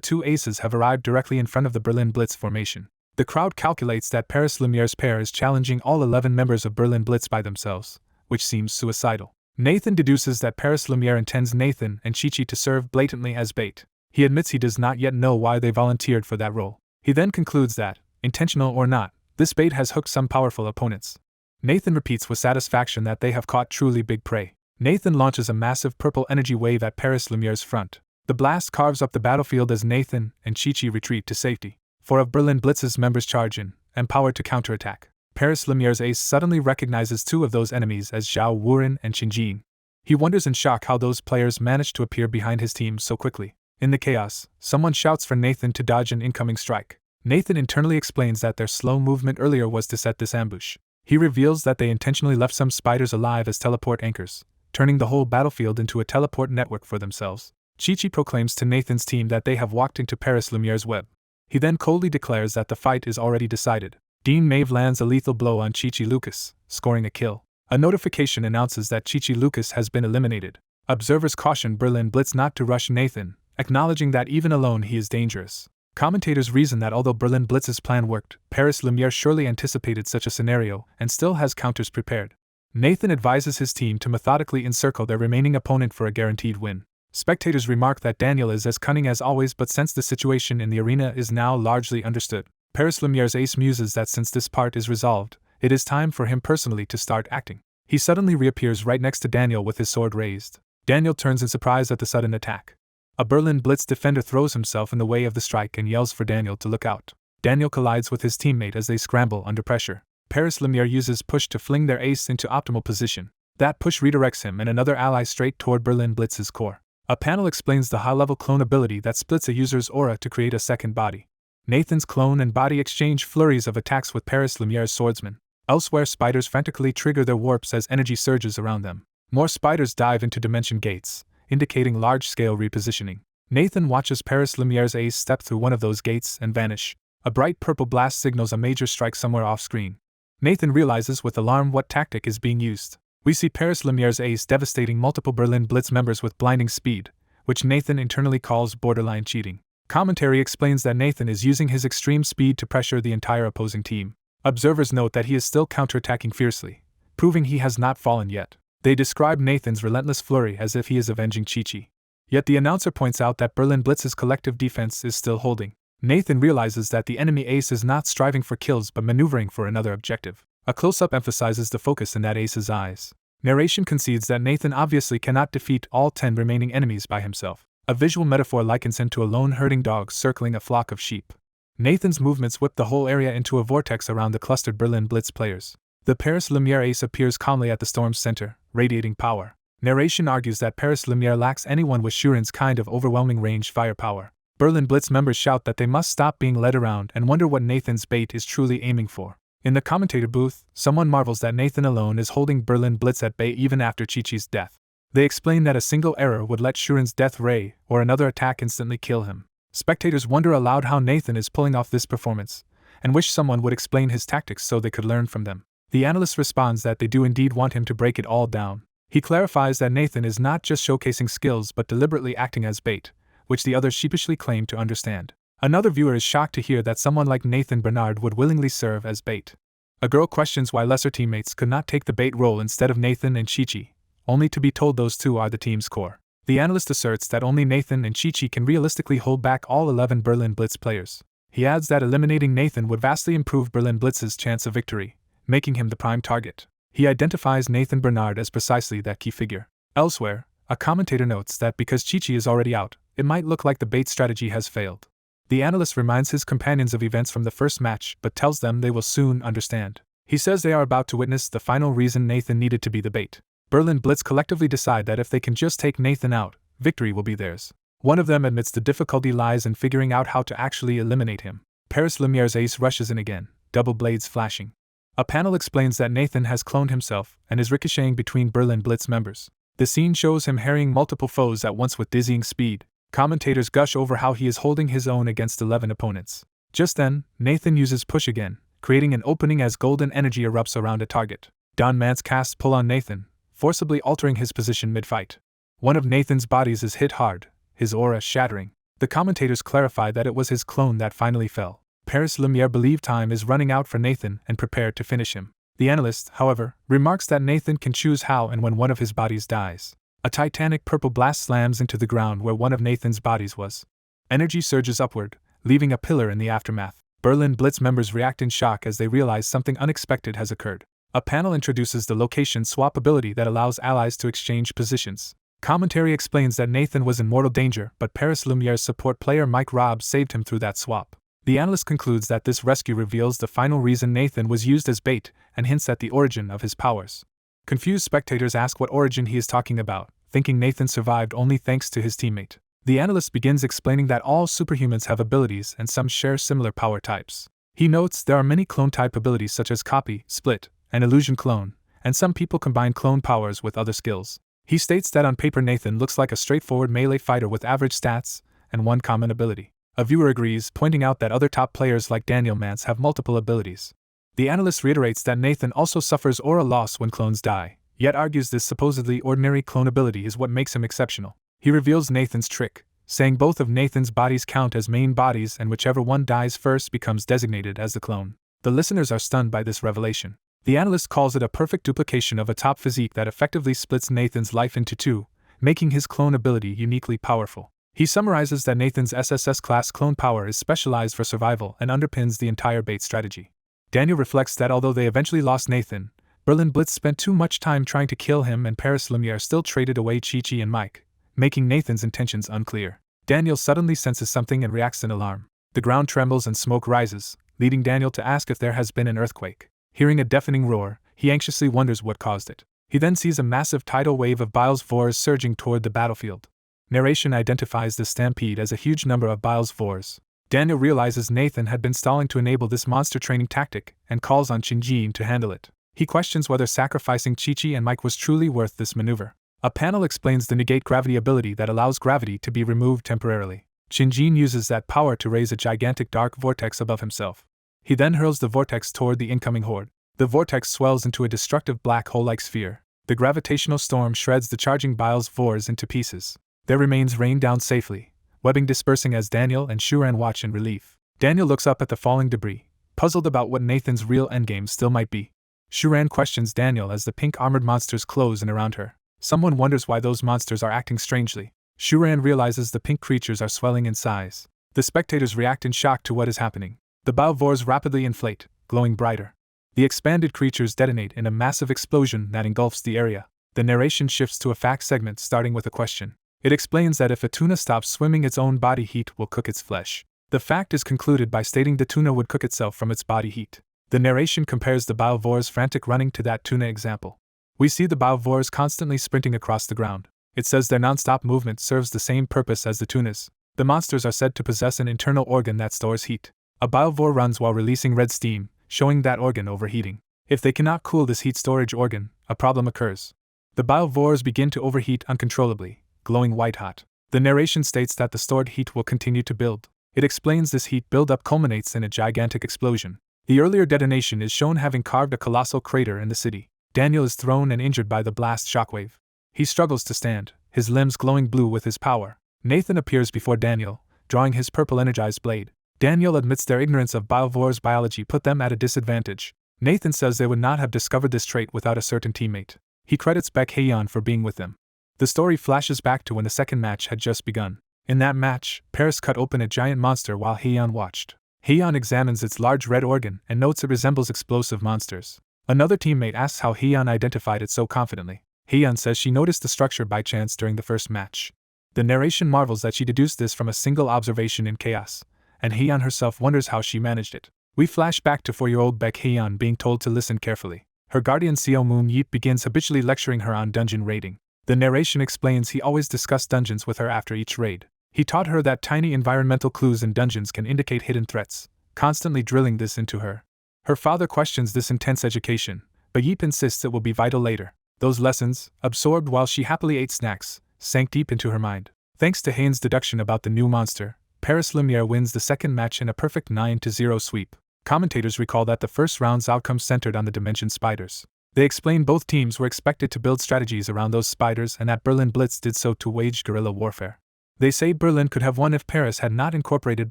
two aces have arrived directly in front of the Berlin Blitz formation. The crowd calculates that Paris Lumiere's pair is challenging all 11 members of Berlin Blitz by themselves, which seems suicidal. Nathan deduces that Paris Lumiere intends Nathan and Chi-Chi to serve blatantly as bait. He admits he does not yet know why they volunteered for that role. He then concludes that, intentional or not, this bait has hooked some powerful opponents. Nathan repeats with satisfaction that they have caught truly big prey. Nathan launches a massive purple energy wave at Paris Lumiere's front. The blast carves up the battlefield as Nathan and Chi-Chi retreat to safety. Four of Berlin Blitz's members charge in, empowered to counterattack. Paris Lumiere's ace suddenly recognizes two of those enemies as Zhao Wuren and Qinjin. He wonders in shock how those players managed to appear behind his team so quickly. In the chaos, someone shouts for Nathan to dodge an incoming strike. Nathan internally explains that their slow movement earlier was to set this ambush. He reveals that they intentionally left some spiders alive as teleport anchors, turning the whole battlefield into a teleport network for themselves. Chi-Chi proclaims to Nathan's team that they have walked into Paris Lumiere's web. He then coldly declares that the fight is already decided. Dean Maeve lands a lethal blow on Chi-Chi Lucas, scoring a kill. A notification announces that Chi-Chi Lucas has been eliminated. Observers caution Berlin Blitz not to rush Nathan, acknowledging that even alone he is dangerous. Commentators reason that although Berlin Blitz's plan worked, Paris Lumiere surely anticipated such a scenario and still has counters prepared. Nathan advises his team to methodically encircle their remaining opponent for a guaranteed win. Spectators remark that Daniel is as cunning as always, but since the situation in the arena is now largely understood, Paris Lumiere's ace muses that since this part is resolved, it is time for him personally to start acting. He suddenly reappears right next to Daniel with his sword raised. Daniel turns in surprise at the sudden attack. A Berlin Blitz defender throws himself in the way of the strike and yells for Daniel to look out. Daniel collides with his teammate as they scramble under pressure. Paris Lumiere uses push to fling their ace into optimal position. That push redirects him and another ally straight toward Berlin Blitz's core. A panel explains the high-level clone ability that splits a user's aura to create a second body. Nathan's clone and body exchange flurries of attacks with Paris Lumiere's swordsman. Elsewhere, spiders frantically trigger their warps as energy surges around them. More spiders dive into dimension gates, indicating large-scale repositioning. Nathan watches Paris Lumiere's ace step through one of those gates and vanish. A bright purple blast signals a major strike somewhere off-screen. Nathan realizes with alarm what tactic is being used. We see Paris Lumiere's ace devastating multiple Berlin Blitz members with blinding speed, which Nathan internally calls borderline cheating. Commentary explains that Nathan is using his extreme speed to pressure the entire opposing team. Observers note that he is still counterattacking fiercely, proving he has not fallen yet. They describe Nathan's relentless flurry as if he is avenging Chi-Chi. Yet the announcer points out that Berlin Blitz's collective defense is still holding. Nathan realizes that the enemy ace is not striving for kills but maneuvering for another objective. A close-up emphasizes the focus in that ace's eyes. Narration concedes that Nathan obviously cannot defeat all 10 remaining enemies by himself. A visual metaphor likens him to a lone herding dog circling a flock of sheep. Nathan's movements whip the whole area into a vortex around the clustered Berlin Blitz players. The Paris Lumiere ace appears calmly at the storm's center, radiating power. Narration argues that Paris Lumiere lacks anyone with Shuran's kind of overwhelming range firepower. Berlin Blitz members shout that they must stop being led around and wonder what Nathan's bait is truly aiming for. In the commentator booth, someone marvels that Nathan alone is holding Berlin Blitz at bay even after Chi-Chi's death. They explain that a single error would let Shuran's death ray or another attack instantly kill him. Spectators wonder aloud how Nathan is pulling off this performance, and wish someone would explain his tactics so they could learn from them. The analyst responds that they do indeed want him to break it all down. He clarifies that Nathan is not just showcasing skills but deliberately acting as bait, which the others sheepishly claim to understand. Another viewer is shocked to hear that someone like Nathan Bernard would willingly serve as bait. A girl questions why lesser teammates could not take the bait role instead of Nathan and Chi-Chi, only to be told those two are the team's core. The analyst asserts that only Nathan and Chi-Chi can realistically hold back all 11 Berlin Blitz players. He adds that eliminating Nathan would vastly improve Berlin Blitz's chance of victory, making him the prime target. He identifies Nathan Bernard as precisely that key figure. Elsewhere, a commentator notes that because Chi-Chi is already out, it might look like the bait strategy has failed. The analyst reminds his companions of events from the first match but tells them they will soon understand. He says they are about to witness the final reason Nathan needed to be the bait. Berlin Blitz collectively decide that if they can just take Nathan out, victory will be theirs. One of them admits the difficulty lies in figuring out how to actually eliminate him. Paris Lumiere's ace rushes in again, double blades flashing. A panel explains that Nathan has cloned himself and is ricocheting between Berlin Blitz members. The scene shows him harrying multiple foes at once with dizzying speed. Commentators gush over how he is holding his own against 11 opponents. Just then, Nathan uses push again, creating an opening as golden energy erupts around a target. Don Mance casts pull on Nathan, forcibly altering his position mid-fight. One of Nathan's bodies is hit hard, his aura shattering. The commentators clarify that it was his clone that finally fell. Paris Lumiere believes time is running out for Nathan and prepared to finish him. The analyst, however, remarks that Nathan can choose how and when one of his bodies dies. A titanic purple blast slams into the ground where one of Nathan's bodies was. Energy surges upward, leaving a pillar in the aftermath. Berlin Blitz members react in shock as they realize something unexpected has occurred. A panel introduces the location swap ability that allows allies to exchange positions. Commentary explains that Nathan was in mortal danger, but Paris Lumiere's support player Mike Robb saved him through that swap. The analyst concludes that this rescue reveals the final reason Nathan was used as bait and hints at the origin of his powers. Confused spectators ask what origin he is talking about, thinking Nathan survived only thanks to his teammate. The analyst begins explaining that all superhumans have abilities and some share similar power types. He notes there are many clone-type abilities such as copy, split, and illusion clone, and some people combine clone powers with other skills. He states that on paper Nathan looks like a straightforward melee fighter with average stats and one common ability. A viewer agrees, pointing out that other top players like Daniel Mance have multiple abilities. The analyst reiterates that Nathan also suffers aura loss when clones die, yet argues this supposedly ordinary clone ability is what makes him exceptional. He reveals Nathan's trick, saying both of Nathan's bodies count as main bodies and whichever one dies first becomes designated as the clone. The listeners are stunned by this revelation. The analyst calls it a perfect duplication of a top physique that effectively splits Nathan's life into two, making his clone ability uniquely powerful. He summarizes that Nathan's SSS-class clone power is specialized for survival and underpins the entire bait strategy. Daniel reflects that although they eventually lost Nathan, Berlin Blitz spent too much time trying to kill him and Paris Lumiere still traded away Chi-Chi and Mike, making Nathan's intentions unclear. Daniel suddenly senses something and reacts in alarm. The ground trembles and smoke rises, leading Daniel to ask if there has been an earthquake. Hearing a deafening roar, he anxiously wonders what caused it. He then sees a massive tidal wave of Bile's Vores surging toward the battlefield. Narration identifies the stampede as a huge number of Bile's Vores. Daniel realizes Nathan had been stalling to enable this monster training tactic and calls on Shinjin to handle it. He questions whether sacrificing Chi-Chi and Mike was truly worth this maneuver. A panel explains the negate gravity ability that allows gravity to be removed temporarily. Shinjin uses that power to raise a gigantic dark vortex above himself. He then hurls the vortex toward the incoming horde. The vortex swells into a destructive black hole-like sphere. The gravitational storm shreds the charging Bile's Vores into pieces. Their remains rain down safely, webbing dispersing as Daniel and Shuran watch in relief. Daniel looks up at the falling debris, puzzled about what Nathan's real endgame still might be. Shuran questions Daniel as the pink armored monsters close in around her. Someone wonders why those monsters are acting strangely. Shuran realizes the pink creatures are swelling in size. The spectators react in shock to what is happening. The Balvors rapidly inflate, glowing brighter. The expanded creatures detonate in a massive explosion that engulfs the area. The narration shifts to a fact segment starting with a question. It explains that if a tuna stops swimming, its own body heat will cook its flesh. The fact is concluded by stating the tuna would cook itself from its body heat. The narration compares the Balvors' frantic running to that tuna example. We see the Balvors constantly sprinting across the ground. It says their non-stop movement serves the same purpose as the tunas. The monsters are said to possess an internal organ that stores heat. A Balvor runs while releasing red steam, showing that organ overheating. If they cannot cool this heat storage organ, a problem occurs. The Balvors begin to overheat uncontrollably, glowing white-hot. The narration states that the stored heat will continue to build. It explains this heat buildup culminates in a gigantic explosion. The earlier detonation is shown having carved a colossal crater in the city. Daniel is thrown and injured by the blast shockwave. He struggles to stand, his limbs glowing blue with his power. Nathan appears before Daniel, drawing his purple energized blade. Daniel admits their ignorance of Balvor's biology put them at a disadvantage. Nathan says they would not have discovered this trait without a certain teammate. He credits Baek Haeyeon for being with them. The story flashes back to when the second match had just begun. In that match, Paris cut open a giant monster while Haeyeon watched. Haeyeon examines its large red organ and notes it resembles explosive monsters. Another teammate asks how Haeyeon identified it so confidently. Haeyeon says she noticed the structure by chance during the first match. The narration marvels that she deduced this from a single observation in chaos, and Haeyeon herself wonders how she managed it. We flash back to 4-year-old Baek Haeyeon being told to listen carefully. Her guardian Seo Moon Yeep begins habitually lecturing her on dungeon raiding. The narration explains he always discussed dungeons with her after each raid. He taught her that tiny environmental clues in dungeons can indicate hidden threats, constantly drilling this into her. Her father questions this intense education, but Yeep insists it will be vital later. Those lessons, absorbed while she happily ate snacks, sank deep into her mind. Thanks to Hane's deduction about the new monster, Paris Lumiere wins the second match in a perfect 9-0 sweep. Commentators recall that the first round's outcome centered on the Dimension Spiders. They explain both teams were expected to build strategies around those spiders and that Berlin Blitz did so to wage guerrilla warfare. They say Berlin could have won if Paris had not incorporated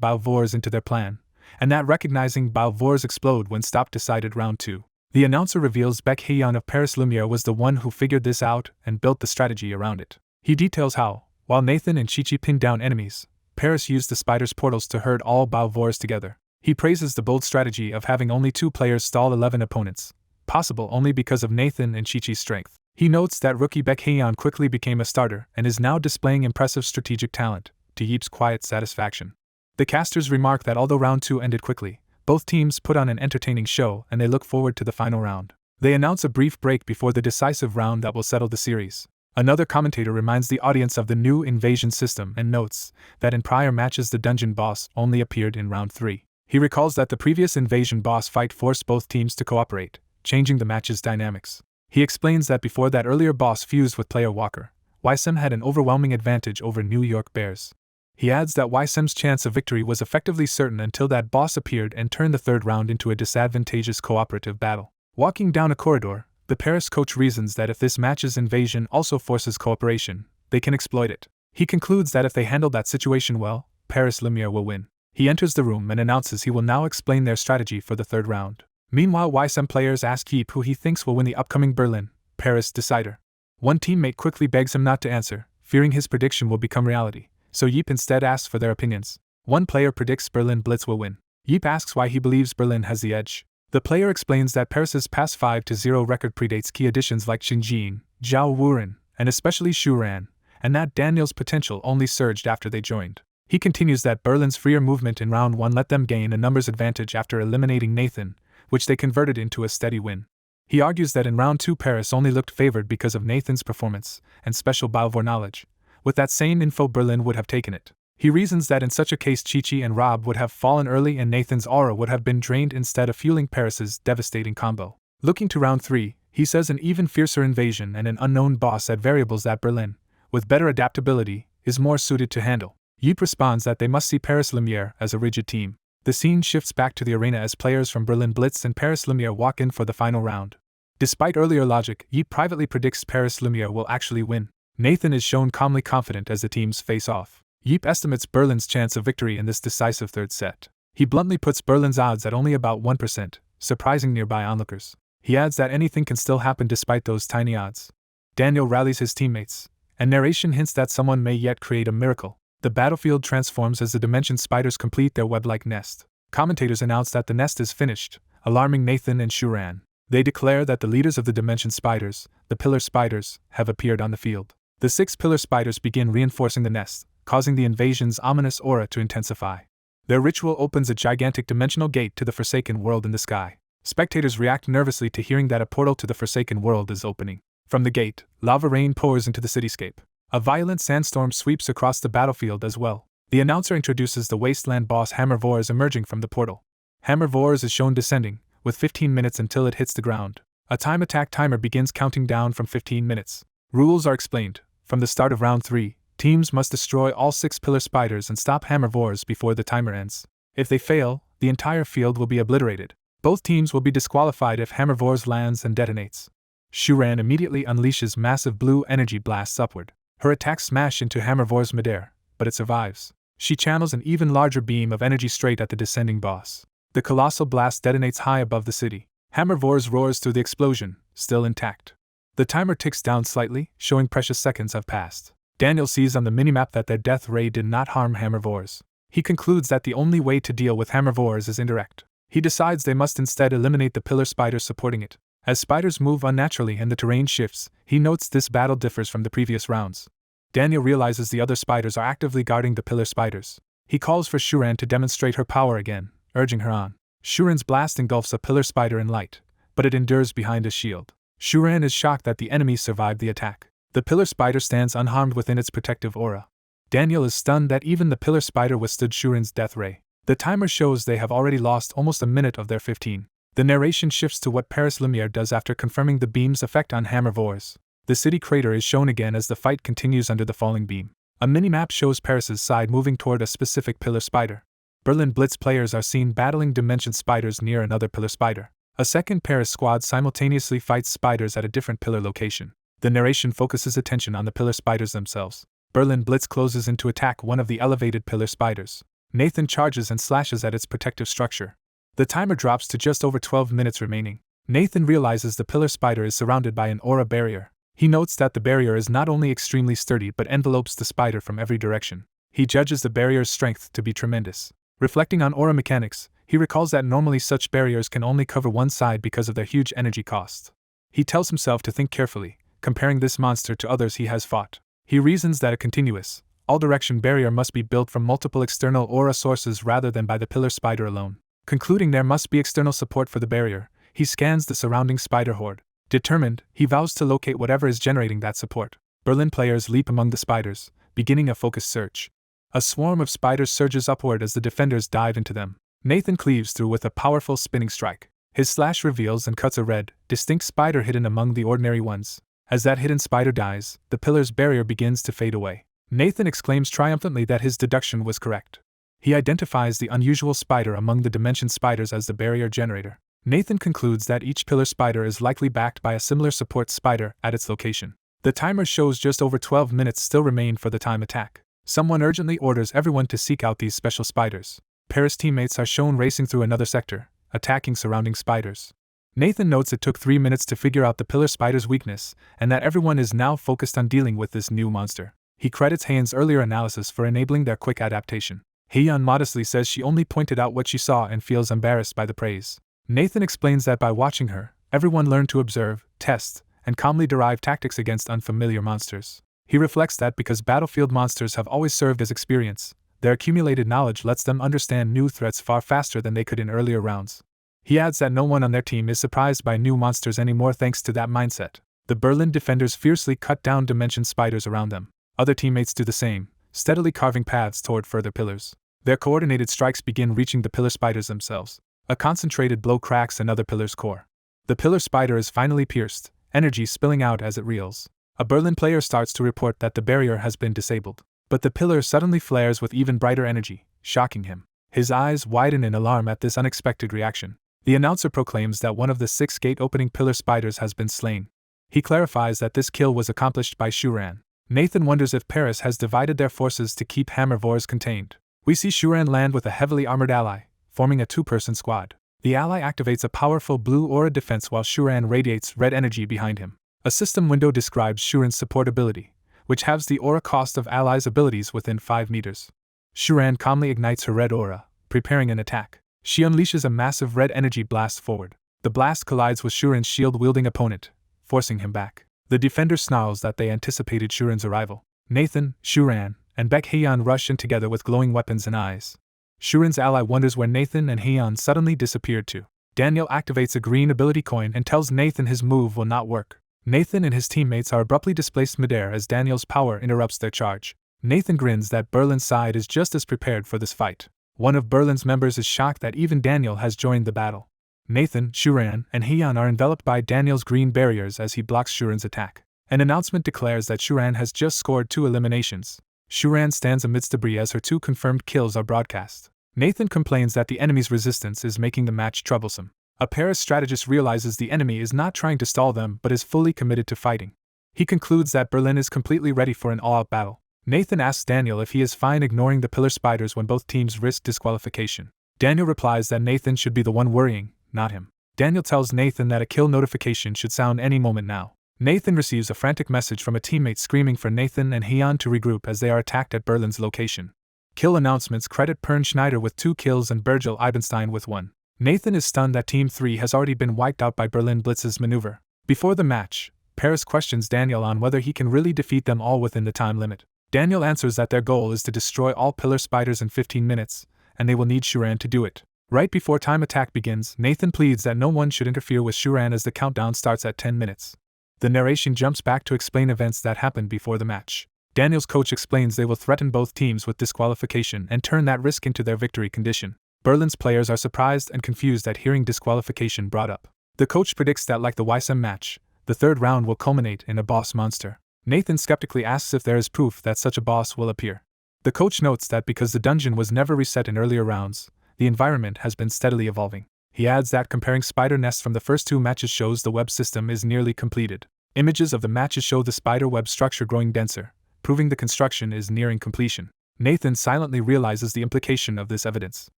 Balvors into their plan, and that recognizing Balvors explode when stopped decided round 2. The announcer reveals Baek Haeyeon of Paris Lumiere was the one who figured this out and built the strategy around it. He details how, while Nathan and Chi-Chi pinned down enemies, Paris used the spider's portals to herd all Balvors together. He praises the bold strategy of having only 2 players stall 11 opponents, possible only because of Nathan and Chi-Chi's strength. He notes that rookie Baek Haeyeon quickly became a starter and is now displaying impressive strategic talent, to Yeep's quiet satisfaction. The casters remark that although round 2 ended quickly, both teams put on an entertaining show and they look forward to the final round. They announce a brief break before the decisive round that will settle the series. Another commentator reminds the audience of the new invasion system and notes that in prior matches the dungeon boss only appeared in round 3. He recalls that the previous invasion boss fight forced both teams to cooperate, changing the match's dynamics. He explains that before that earlier boss fused with player Walker, Weissim had an overwhelming advantage over New York Bears. He adds that Weissim's chance of victory was effectively certain until that boss appeared and turned the third round into a disadvantageous cooperative battle. Walking down a corridor, the Paris coach reasons that if this match's invasion also forces cooperation, they can exploit it. He concludes that if they handle that situation well, Paris Lumiere will win. He enters the room and announces he will now explain their strategy for the third round. Meanwhile, Weissim players ask Yeep who he thinks will win the upcoming Berlin, Paris decider. One teammate quickly begs him not to answer, fearing his prediction will become reality, so Yeep instead asks for their opinions. One player predicts Berlin Blitz will win. Yeep asks why he believes Berlin has the edge. The player explains that Paris's past 5-0 record predates key additions like Xinjiang, Zhao Wuren, and especially Shuran, and that Daniel's potential only surged after they joined. He continues that Berlin's freer movement in round 1 let them gain a numbers advantage after eliminating Nathan, which they converted into a steady win. He argues that in round 2 Paris only looked favored because of Nathan's performance and special Balvor knowledge. With that same info, Berlin would have taken it. He reasons that in such a case Chi-Chi and Rob would have fallen early and Nathan's aura would have been drained instead of fueling Paris's devastating combo. Looking to round 3, he says an even fiercer invasion and an unknown boss at variables that Berlin, with better adaptability, is more suited to handle. Yeep responds that they must see Paris Lumiere as a rigid team. The scene shifts back to the arena as players from Berlin Blitz and Paris Lumiere walk in for the final round. Despite earlier logic, Yeep privately predicts Paris Lumiere will actually win. Nathan is shown calmly confident as the teams face off. Yeep estimates Berlin's chance of victory in this decisive third set. He bluntly puts Berlin's odds at only about 1%, surprising nearby onlookers. He adds that anything can still happen despite those tiny odds. Daniel rallies his teammates, and narration hints that someone may yet create a miracle. The battlefield transforms as the dimension spiders complete their web-like nest. Commentators announce that the nest is finished, alarming Nathan and Shuran. They declare that the leaders of the dimension spiders, the pillar spiders, have appeared on the field. The 6 pillar spiders begin reinforcing the nest, causing the invasion's ominous aura to intensify. Their ritual opens a gigantic dimensional gate to the Forsaken World in the sky. Spectators react nervously to hearing that a portal to the Forsaken World is opening. From the gate, lava rain pours into the cityscape. A violent sandstorm sweeps across the battlefield as well. The announcer introduces the wasteland boss Hammer Vores emerging from the portal. Hammer Vores is shown descending, with 15 minutes until it hits the ground. A time attack timer begins counting down from 15 minutes. Rules are explained. From the start of round 3, teams must destroy all 6 pillar spiders and stop Hammer Vores before the timer ends. If they fail, the entire field will be obliterated. Both teams will be disqualified if Hammer Vores lands and detonates. Shuran immediately unleashes massive blue energy blasts upward. Her attacks smash into Hammer Vores midair, but it survives. She channels an even larger beam of energy straight at the descending boss. The colossal blast detonates high above the city. Hammer Vores roars through the explosion, still intact. The timer ticks down slightly, showing precious seconds have passed. Daniel sees on the minimap that their death ray did not harm Hammer Vores. He concludes that the only way to deal with Hammer Vores is indirect. He decides they must instead eliminate the pillar spiders supporting it. As spiders move unnaturally and the terrain shifts, he notes this battle differs from the previous rounds. Daniel realizes the other spiders are actively guarding the pillar spiders. He calls for Shuran to demonstrate her power again, urging her on. Shuran's blast engulfs a pillar spider in light, but it endures behind a shield. Shuran is shocked that the enemy survived the attack. The pillar spider stands unharmed within its protective aura. Daniel is stunned that even the pillar spider withstood Shuran's death ray. The timer shows they have already lost almost a minute of their 15. The narration shifts to what Paris Lumiere does after confirming the beam's effect on Hammer Vores. The city crater is shown again as the fight continues under the falling beam. A minimap shows Paris's side moving toward a specific pillar spider. Berlin Blitz players are seen battling dimension spiders near another pillar spider. A second Paris squad simultaneously fights spiders at a different pillar location. The narration focuses attention on the pillar spiders themselves. Berlin Blitz closes in to attack one of the elevated pillar spiders. Nathan charges and slashes at its protective structure. The timer drops to just over 12 minutes remaining. Nathan realizes the pillar spider is surrounded by an aura barrier. He notes that the barrier is not only extremely sturdy but envelopes the spider from every direction. He judges the barrier's strength to be tremendous. Reflecting on aura mechanics, he recalls that normally such barriers can only cover one side because of their huge energy cost. He tells himself to think carefully, comparing this monster to others he has fought. He reasons that a continuous, all-direction barrier must be built from multiple external aura sources rather than by the pillar spider alone. Concluding there must be external support for the barrier, he scans the surrounding spider horde. Determined, he vows to locate whatever is generating that support. Berlin players leap among the spiders, beginning a focused search. A swarm of spiders surges upward as the defenders dive into them. Nathan cleaves through with a powerful spinning strike. His slash reveals and cuts a red, distinct spider hidden among the ordinary ones. As that hidden spider dies, the pillar's barrier begins to fade away. Nathan exclaims triumphantly that his deduction was correct. He identifies the unusual spider among the dimension spiders as the barrier generator. Nathan concludes that each pillar spider is likely backed by a similar support spider at its location. The timer shows just over 12 minutes still remain for the time attack. Someone urgently orders everyone to seek out these special spiders. Paris teammates are shown racing through another sector, attacking surrounding spiders. Nathan notes it took 3 minutes to figure out the pillar spider's weakness, and that everyone is now focused on dealing with this new monster. He credits Hayen's earlier analysis for enabling their quick adaptation. Haeyeon modestly says she only pointed out what she saw and feels embarrassed by the praise. Nathan explains that by watching her, everyone learned to observe, test, and calmly derive tactics against unfamiliar monsters. He reflects that because battlefield monsters have always served as experience, their accumulated knowledge lets them understand new threats far faster than they could in earlier rounds. He adds that no one on their team is surprised by new monsters anymore thanks to that mindset. The Berlin defenders fiercely cut down dimension spiders around them. Other teammates do the same, steadily carving paths toward further pillars. Their coordinated strikes begin reaching the pillar spiders themselves. A concentrated blow cracks another pillar's core. The pillar spider is finally pierced, energy spilling out as it reels. A Berlin player starts to report that the barrier has been disabled. But the pillar suddenly flares with even brighter energy, shocking him. His eyes widen in alarm at this unexpected reaction. The announcer proclaims that one of the 6 gate-opening pillar spiders has been slain. He clarifies that this kill was accomplished by Shuran. Nathan wonders if Paris has divided their forces to keep Hammer Vores contained. We see Shuran land with a heavily armored ally, forming a 2-person squad. The ally activates a powerful blue aura defense while Shuran radiates red energy behind him. A system window describes Shuran's support ability, which halves the aura cost of allies' abilities within 5 meters. Shuran calmly ignites her red aura, preparing an attack. She unleashes a massive red energy blast forward. The blast collides with Shuran's shield-wielding opponent, forcing him back. The defender snarls that they anticipated Shuran's arrival. Nathan, Shuran, and Baek Hyeon rush in together with glowing weapons and eyes. Shuran's ally wonders where Nathan and Hyeon suddenly disappeared to. Daniel activates a green ability coin and tells Nathan his move will not work. Nathan and his teammates are abruptly displaced midair as Daniel's power interrupts their charge. Nathan grins that Berlin's side is just as prepared for this fight. One of Berlin's members is shocked that even Daniel has joined the battle. Nathan, Shuran, and Hyeon are enveloped by Daniel's green barriers as he blocks Shuran's attack. An announcement declares that Shuran has just scored 2 eliminations. Shuran stands amidst debris as her 2 confirmed kills are broadcast. Nathan complains that the enemy's resistance is making the match troublesome. A Paris strategist realizes the enemy is not trying to stall them but is fully committed to fighting. He concludes that Berlin is completely ready for an all-out battle. Nathan asks Daniel if he is fine ignoring the pillar spiders when both teams risk disqualification. Daniel replies that Nathan should be the one worrying, not him. Daniel tells Nathan that a kill notification should sound any moment now. Nathan receives a frantic message from a teammate screaming for Nathan and Hyeon to regroup as they are attacked at Berlin's location. Kill announcements credit Pern Schneider with 2 kills and Virgil Eibenstein with 1. Nathan is stunned that Team 3 has already been wiped out by Berlin Blitz's maneuver. Before the match, Paris questions Daniel on whether he can really defeat them all within the time limit. Daniel answers that their goal is to destroy all pillar spiders in 15 minutes, and they will need Shuran to do it. Right before time attack begins, Nathan pleads that no one should interfere with Shuran as the countdown starts at 10 minutes. The narration jumps back to explain events that happened before the match. Daniel's coach explains they will threaten both teams with disqualification and turn that risk into their victory condition. Berlin's players are surprised and confused at hearing disqualification brought up. The coach predicts that like the Weissim match, the 3rd round will culminate in a boss monster. Nathan skeptically asks if there is proof that such a boss will appear. The coach notes that because the dungeon was never reset in earlier rounds, the environment has been steadily evolving. He adds that comparing spider nests from the first 2 matches shows the web system is nearly completed. Images of the matches show the spider web structure growing denser, proving the construction is nearing completion. Nathan silently realizes the implication of this evidence.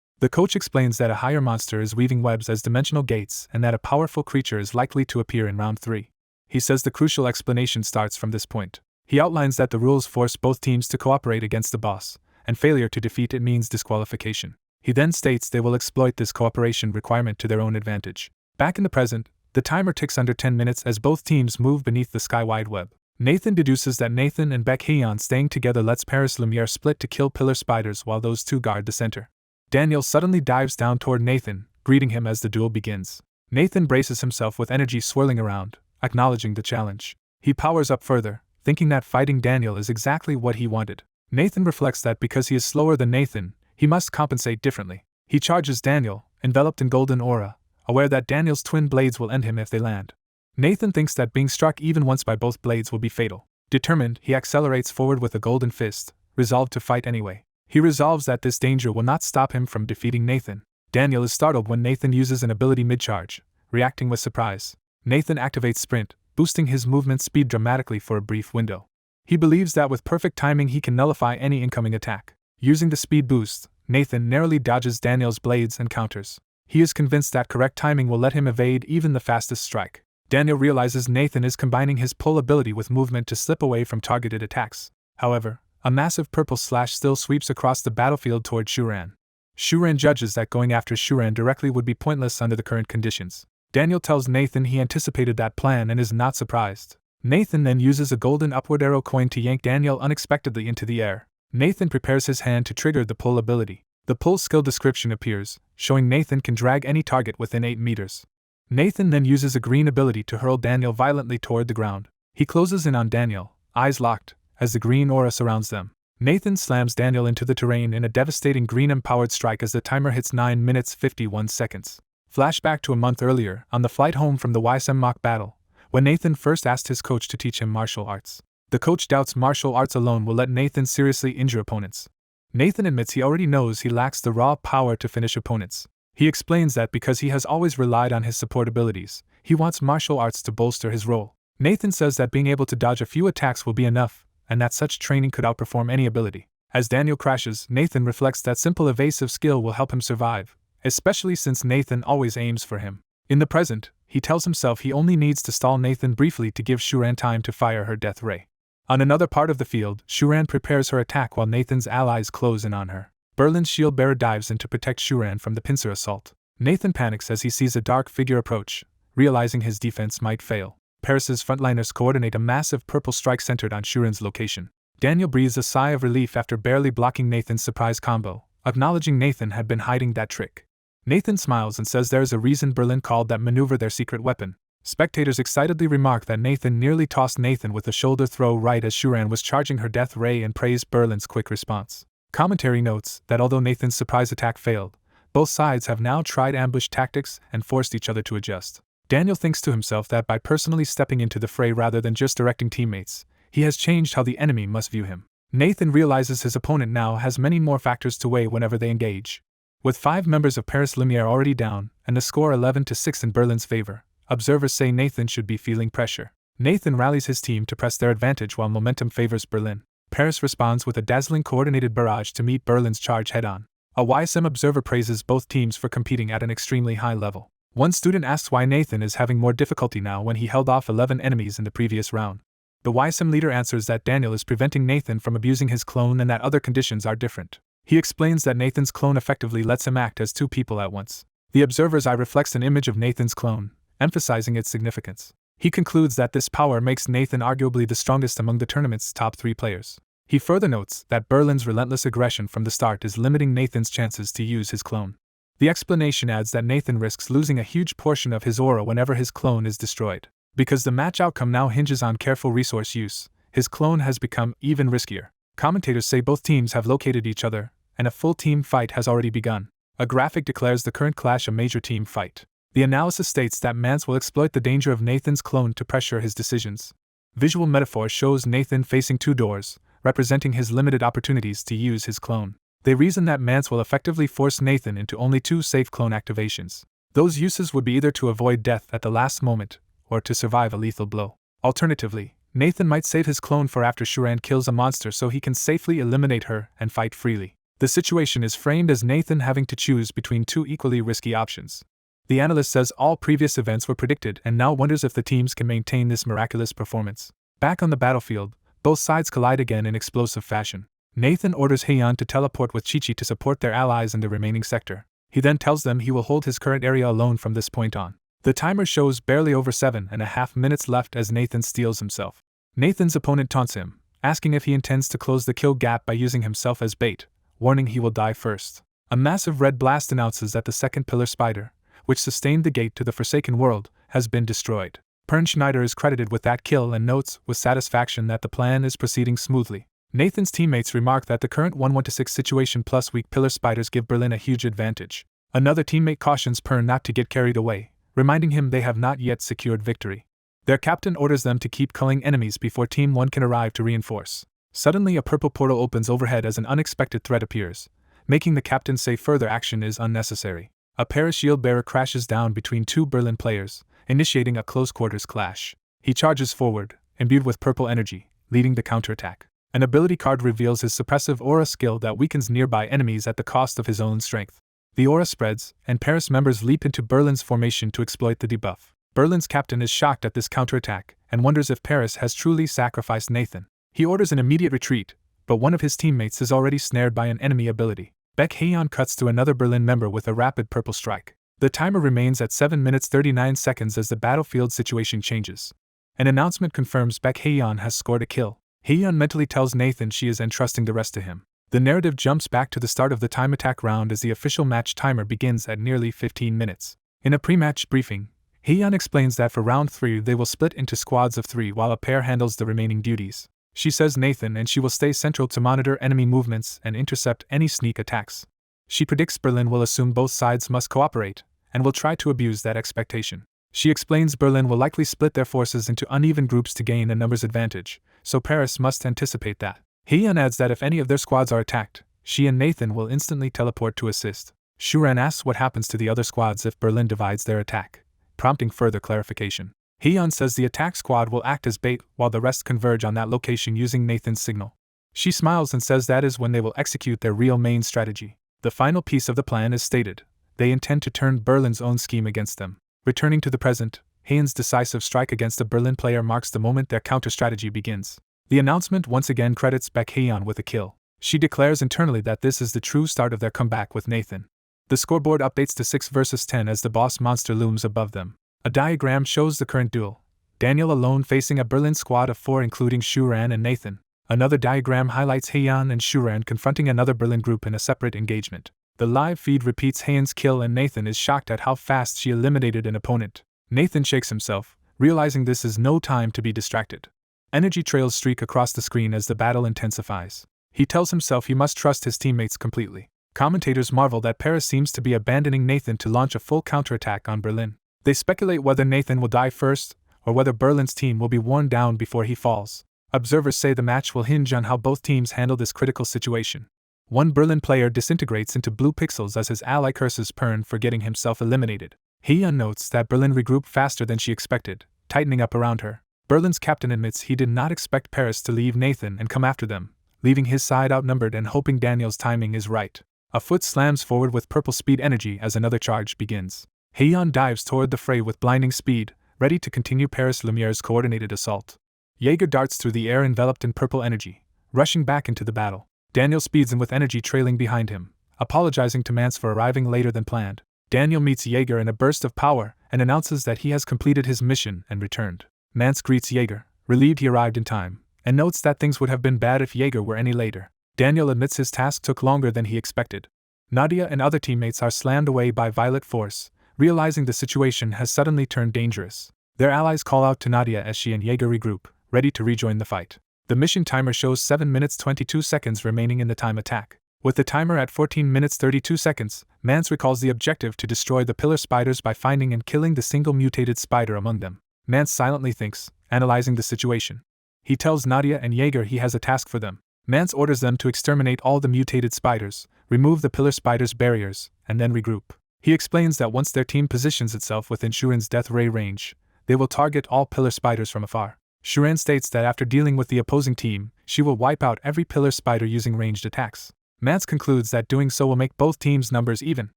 The coach explains that a higher monster is weaving webs as dimensional gates and that a powerful creature is likely to appear in round 3. He says the crucial explanation starts from this point. He outlines that the rules force both teams to cooperate against the boss, and failure to defeat it means disqualification. He then states they will exploit this cooperation requirement to their own advantage. Back in the present, the timer ticks under 10 minutes as both teams move beneath the sky-wide web. Nathan deduces that Nathan and Baek Hyeon staying together lets Paris Lumiere split to kill pillar spiders while those 2 guard the center. Daniel suddenly dives down toward Nathan, greeting him as the duel begins. Nathan braces himself with energy swirling around, acknowledging the challenge. He powers up further, thinking that fighting Daniel is exactly what he wanted. Nathan reflects that because he is slower than Nathan, he must compensate differently. He charges Daniel, enveloped in golden aura, aware that Daniel's twin blades will end him if they land. Nathan thinks that being struck even once by both blades will be fatal. Determined, he accelerates forward with a golden fist, resolved to fight anyway. He resolves that this danger will not stop him from defeating Nathan. Daniel is startled when Nathan uses an ability mid-charge, reacting with surprise. Nathan activates Sprint, boosting his movement speed dramatically for a brief window. He believes that with perfect timing he can nullify any incoming attack. Using the speed boost, Nathan narrowly dodges Daniel's blades and counters. He is convinced that correct timing will let him evade even the fastest strike. Daniel realizes Nathan is combining his pull ability with movement to slip away from targeted attacks. However, a massive purple slash still sweeps across the battlefield toward Shuran. Shuran judges that going after Shuran directly would be pointless under the current conditions. Daniel tells Nathan he anticipated that plan and is not surprised. Nathan then uses a golden upward arrow coin to yank Daniel unexpectedly into the air. Nathan prepares his hand to trigger the pull ability. The pull skill description appears, showing Nathan can drag any target within 8 meters. Nathan then uses a green ability to hurl Daniel violently toward the ground. He closes in on Daniel, eyes locked, as the green aura surrounds them. Nathan slams Daniel into the terrain in a devastating green-empowered strike as the timer hits 9 minutes 51 seconds. Flashback to a month earlier, on the flight home from the Weissim mock battle, when Nathan first asked his coach to teach him martial arts. The coach doubts martial arts alone will let Nathan seriously injure opponents. Nathan admits he already knows he lacks the raw power to finish opponents. He explains that because he has always relied on his support abilities, he wants martial arts to bolster his role. Nathan says that being able to dodge a few attacks will be enough, and that such training could outperform any ability. As Daniel crashes, Nathan reflects that simple evasive skill will help him survive, especially since Nathan always aims for him. In the present, he tells himself he only needs to stall Nathan briefly to give Shuran time to fire her death ray. On another part of the field, Shuran prepares her attack while Nathan's allies close in on her. Berlin's shield bearer dives in to protect Shuran from the pincer assault. Nathan panics as he sees a dark figure approach, realizing his defense might fail. Paris's frontliners coordinate a massive purple strike centered on Shuran's location. Daniel breathes a sigh of relief after barely blocking Nathan's surprise combo, acknowledging Nathan had been hiding that trick. Nathan smiles and says there is a reason Berlin called that maneuver their secret weapon. Spectators excitedly remark that Nathan nearly tossed Nathan with a shoulder throw right as Shuran was charging her death ray and praise Berlin's quick response. Commentary notes that although Nathan's surprise attack failed, both sides have now tried ambush tactics and forced each other to adjust. Daniel thinks to himself that by personally stepping into the fray rather than just directing teammates, he has changed how the enemy must view him. Nathan realizes his opponent now has many more factors to weigh whenever they engage. With 5 members of Paris Lumiere already down, and the score 11-6 in Berlin's favor, observers say Nathan should be feeling pressure. Nathan rallies his team to press their advantage while momentum favors Berlin. Paris responds with a dazzling coordinated barrage to meet Berlin's charge head-on. A Weissim observer praises both teams for competing at an extremely high level. One student asks why Nathan is having more difficulty now when he held off 11 enemies in the previous round. The Weissim leader answers that Daniel is preventing Nathan from abusing his clone and that other conditions are different. He explains that Nathan's clone effectively lets him act as 2 people at once. The observer's eye reflects an image of Nathan's clone, emphasizing its significance. He concludes that this power makes Nathan arguably the strongest among the tournament's top 3 players. He further notes that Berlin's relentless aggression from the start is limiting Nathan's chances to use his clone. The explanation adds that Nathan risks losing a huge portion of his aura whenever his clone is destroyed. Because the match outcome now hinges on careful resource use, his clone has become even riskier. Commentators say both teams have located each other, and a full team fight has already begun. A graphic declares the current clash a major team fight. The analysis states that Mance will exploit the danger of Nathan's clone to pressure his decisions. Visual metaphor shows Nathan facing 2 doors, representing his limited opportunities to use his clone. They reason that Mance will effectively force Nathan into only 2 safe clone activations. Those uses would be either to avoid death at the last moment, or to survive a lethal blow. Alternatively, Nathan might save his clone for after Shuran kills a monster so he can safely eliminate her and fight freely. The situation is framed as Nathan having to choose between 2 equally risky options. The analyst says all previous events were predicted and now wonders if the teams can maintain this miraculous performance. Back on the battlefield, both sides collide again in explosive fashion. Nathan orders Heian to teleport with Chi-Chi to support their allies in the remaining sector. He then tells them he will hold his current area alone from this point on. The timer shows barely over 7.5 minutes left as Nathan steals himself. Nathan's opponent taunts him, asking if he intends to close the kill gap by using himself as bait, warning he will die first. A massive red blast announces that the second pillar spider, which sustained the gate to the Forsaken World, has been destroyed. Pern Schneider is credited with that kill and notes with satisfaction that the plan is proceeding smoothly. Nathan's teammates remark that the current 1-1-6 situation plus weak pillar spiders give Berlin a huge advantage. Another teammate cautions Pern not to get carried away, reminding him they have not yet secured victory. Their captain orders them to keep culling enemies before Team 1 can arrive to reinforce. Suddenly a purple portal opens overhead as an unexpected threat appears, making the captain say further action is unnecessary. A Paris shield bearer crashes down between 2 Berlin players, initiating a close-quarters clash. He charges forward, imbued with purple energy, leading the counterattack. An ability card reveals his suppressive aura skill that weakens nearby enemies at the cost of his own strength. The aura spreads, and Paris members leap into Berlin's formation to exploit the debuff. Berlin's captain is shocked at this counterattack, and wonders if Paris has truly sacrificed Nathan. He orders an immediate retreat, but one of his teammates is already snared by an enemy ability. Baek Heian cuts to another Berlin member with a rapid purple strike. The timer remains at 7 minutes 39 seconds as the battlefield situation changes. An announcement confirms Baek Heian has scored a kill. Heian mentally tells Nathan she is entrusting the rest to him. The narrative jumps back to the start of the time attack round as the official match timer begins at nearly 15 minutes. In a pre-match briefing, Heian explains that for round 3 they will split into squads of 3 while a pair handles the remaining duties. She says Nathan and she will stay central to monitor enemy movements and intercept any sneak attacks. She predicts Berlin will assume both sides must cooperate, and will try to abuse that expectation. She explains Berlin will likely split their forces into uneven groups to gain a numbers advantage, so Paris must anticipate that. Heian adds that if any of their squads are attacked, she and Nathan will instantly teleport to assist. Shuran asks what happens to the other squads if Berlin divides their attack, prompting further clarification. Heian says the attack squad will act as bait while the rest converge on that location using Nathan's signal. She smiles and says that is when they will execute their real main strategy. The final piece of the plan is stated. They intend to turn Berlin's own scheme against them. Returning to the present, Heian's decisive strike against a Berlin player marks the moment their counter-strategy begins. The announcement once again credits Baek Haeyeon with a kill. She declares internally that this is the true start of their comeback with Nathan. The scoreboard updates to 6 versus 10 as the boss monster looms above them. A diagram shows the current duel. Daniel alone facing a Berlin squad of 4 including Shuran and Nathan. Another diagram highlights Haeyeon and Shuran confronting another Berlin group in a separate engagement. The live feed repeats Haeyeon's kill and Nathan is shocked at how fast she eliminated an opponent. Nathan shakes himself, realizing this is no time to be distracted. Energy trails streak across the screen as the battle intensifies. He tells himself he must trust his teammates completely. Commentators marvel that Paris seems to be abandoning Nathan to launch a full counterattack on Berlin. They speculate whether Nathan will die first, or whether Berlin's team will be worn down before he falls. Observers say the match will hinge on how both teams handle this critical situation. One Berlin player disintegrates into blue pixels as his ally curses Pern for getting himself eliminated. Haeyeon notes that Berlin regrouped faster than she expected, tightening up around her. Berlin's captain admits he did not expect Paris to leave Nathan and come after them, leaving his side outnumbered and hoping Daniel's timing is right. A foot slams forward with purple speed energy as another charge begins. Haeyeon dives toward the fray with blinding speed, ready to continue Paris Lumiere's coordinated assault. Jaeger darts through the air enveloped in purple energy, rushing back into the battle. Daniel speeds in with energy trailing behind him, apologizing to Mance for arriving later than planned. Daniel meets Jaeger in a burst of power and announces that he has completed his mission and returned. Mance greets Jaeger, relieved he arrived in time, and notes that things would have been bad if Jaeger were any later. Daniel admits his task took longer than he expected. Nadia and other teammates are slammed away by violent force, realizing the situation has suddenly turned dangerous. Their allies call out to Nadia as she and Jaeger regroup, ready to rejoin the fight. The mission timer shows 7 minutes 22 seconds remaining in the time attack. With the timer at 14 minutes 32 seconds, Mance recalls the objective to destroy the pillar spiders by finding and killing the single mutated spider among them. Mance silently thinks, analyzing the situation. He tells Nadia and Jaeger he has a task for them. Mance orders them to exterminate all the mutated spiders, remove the pillar spiders' barriers, and then regroup. He explains that once their team positions itself within Shuran's death ray range, they will target all pillar spiders from afar. Shuran states that after dealing with the opposing team, she will wipe out every pillar spider using ranged attacks. Mance concludes that doing so will make both teams' numbers even.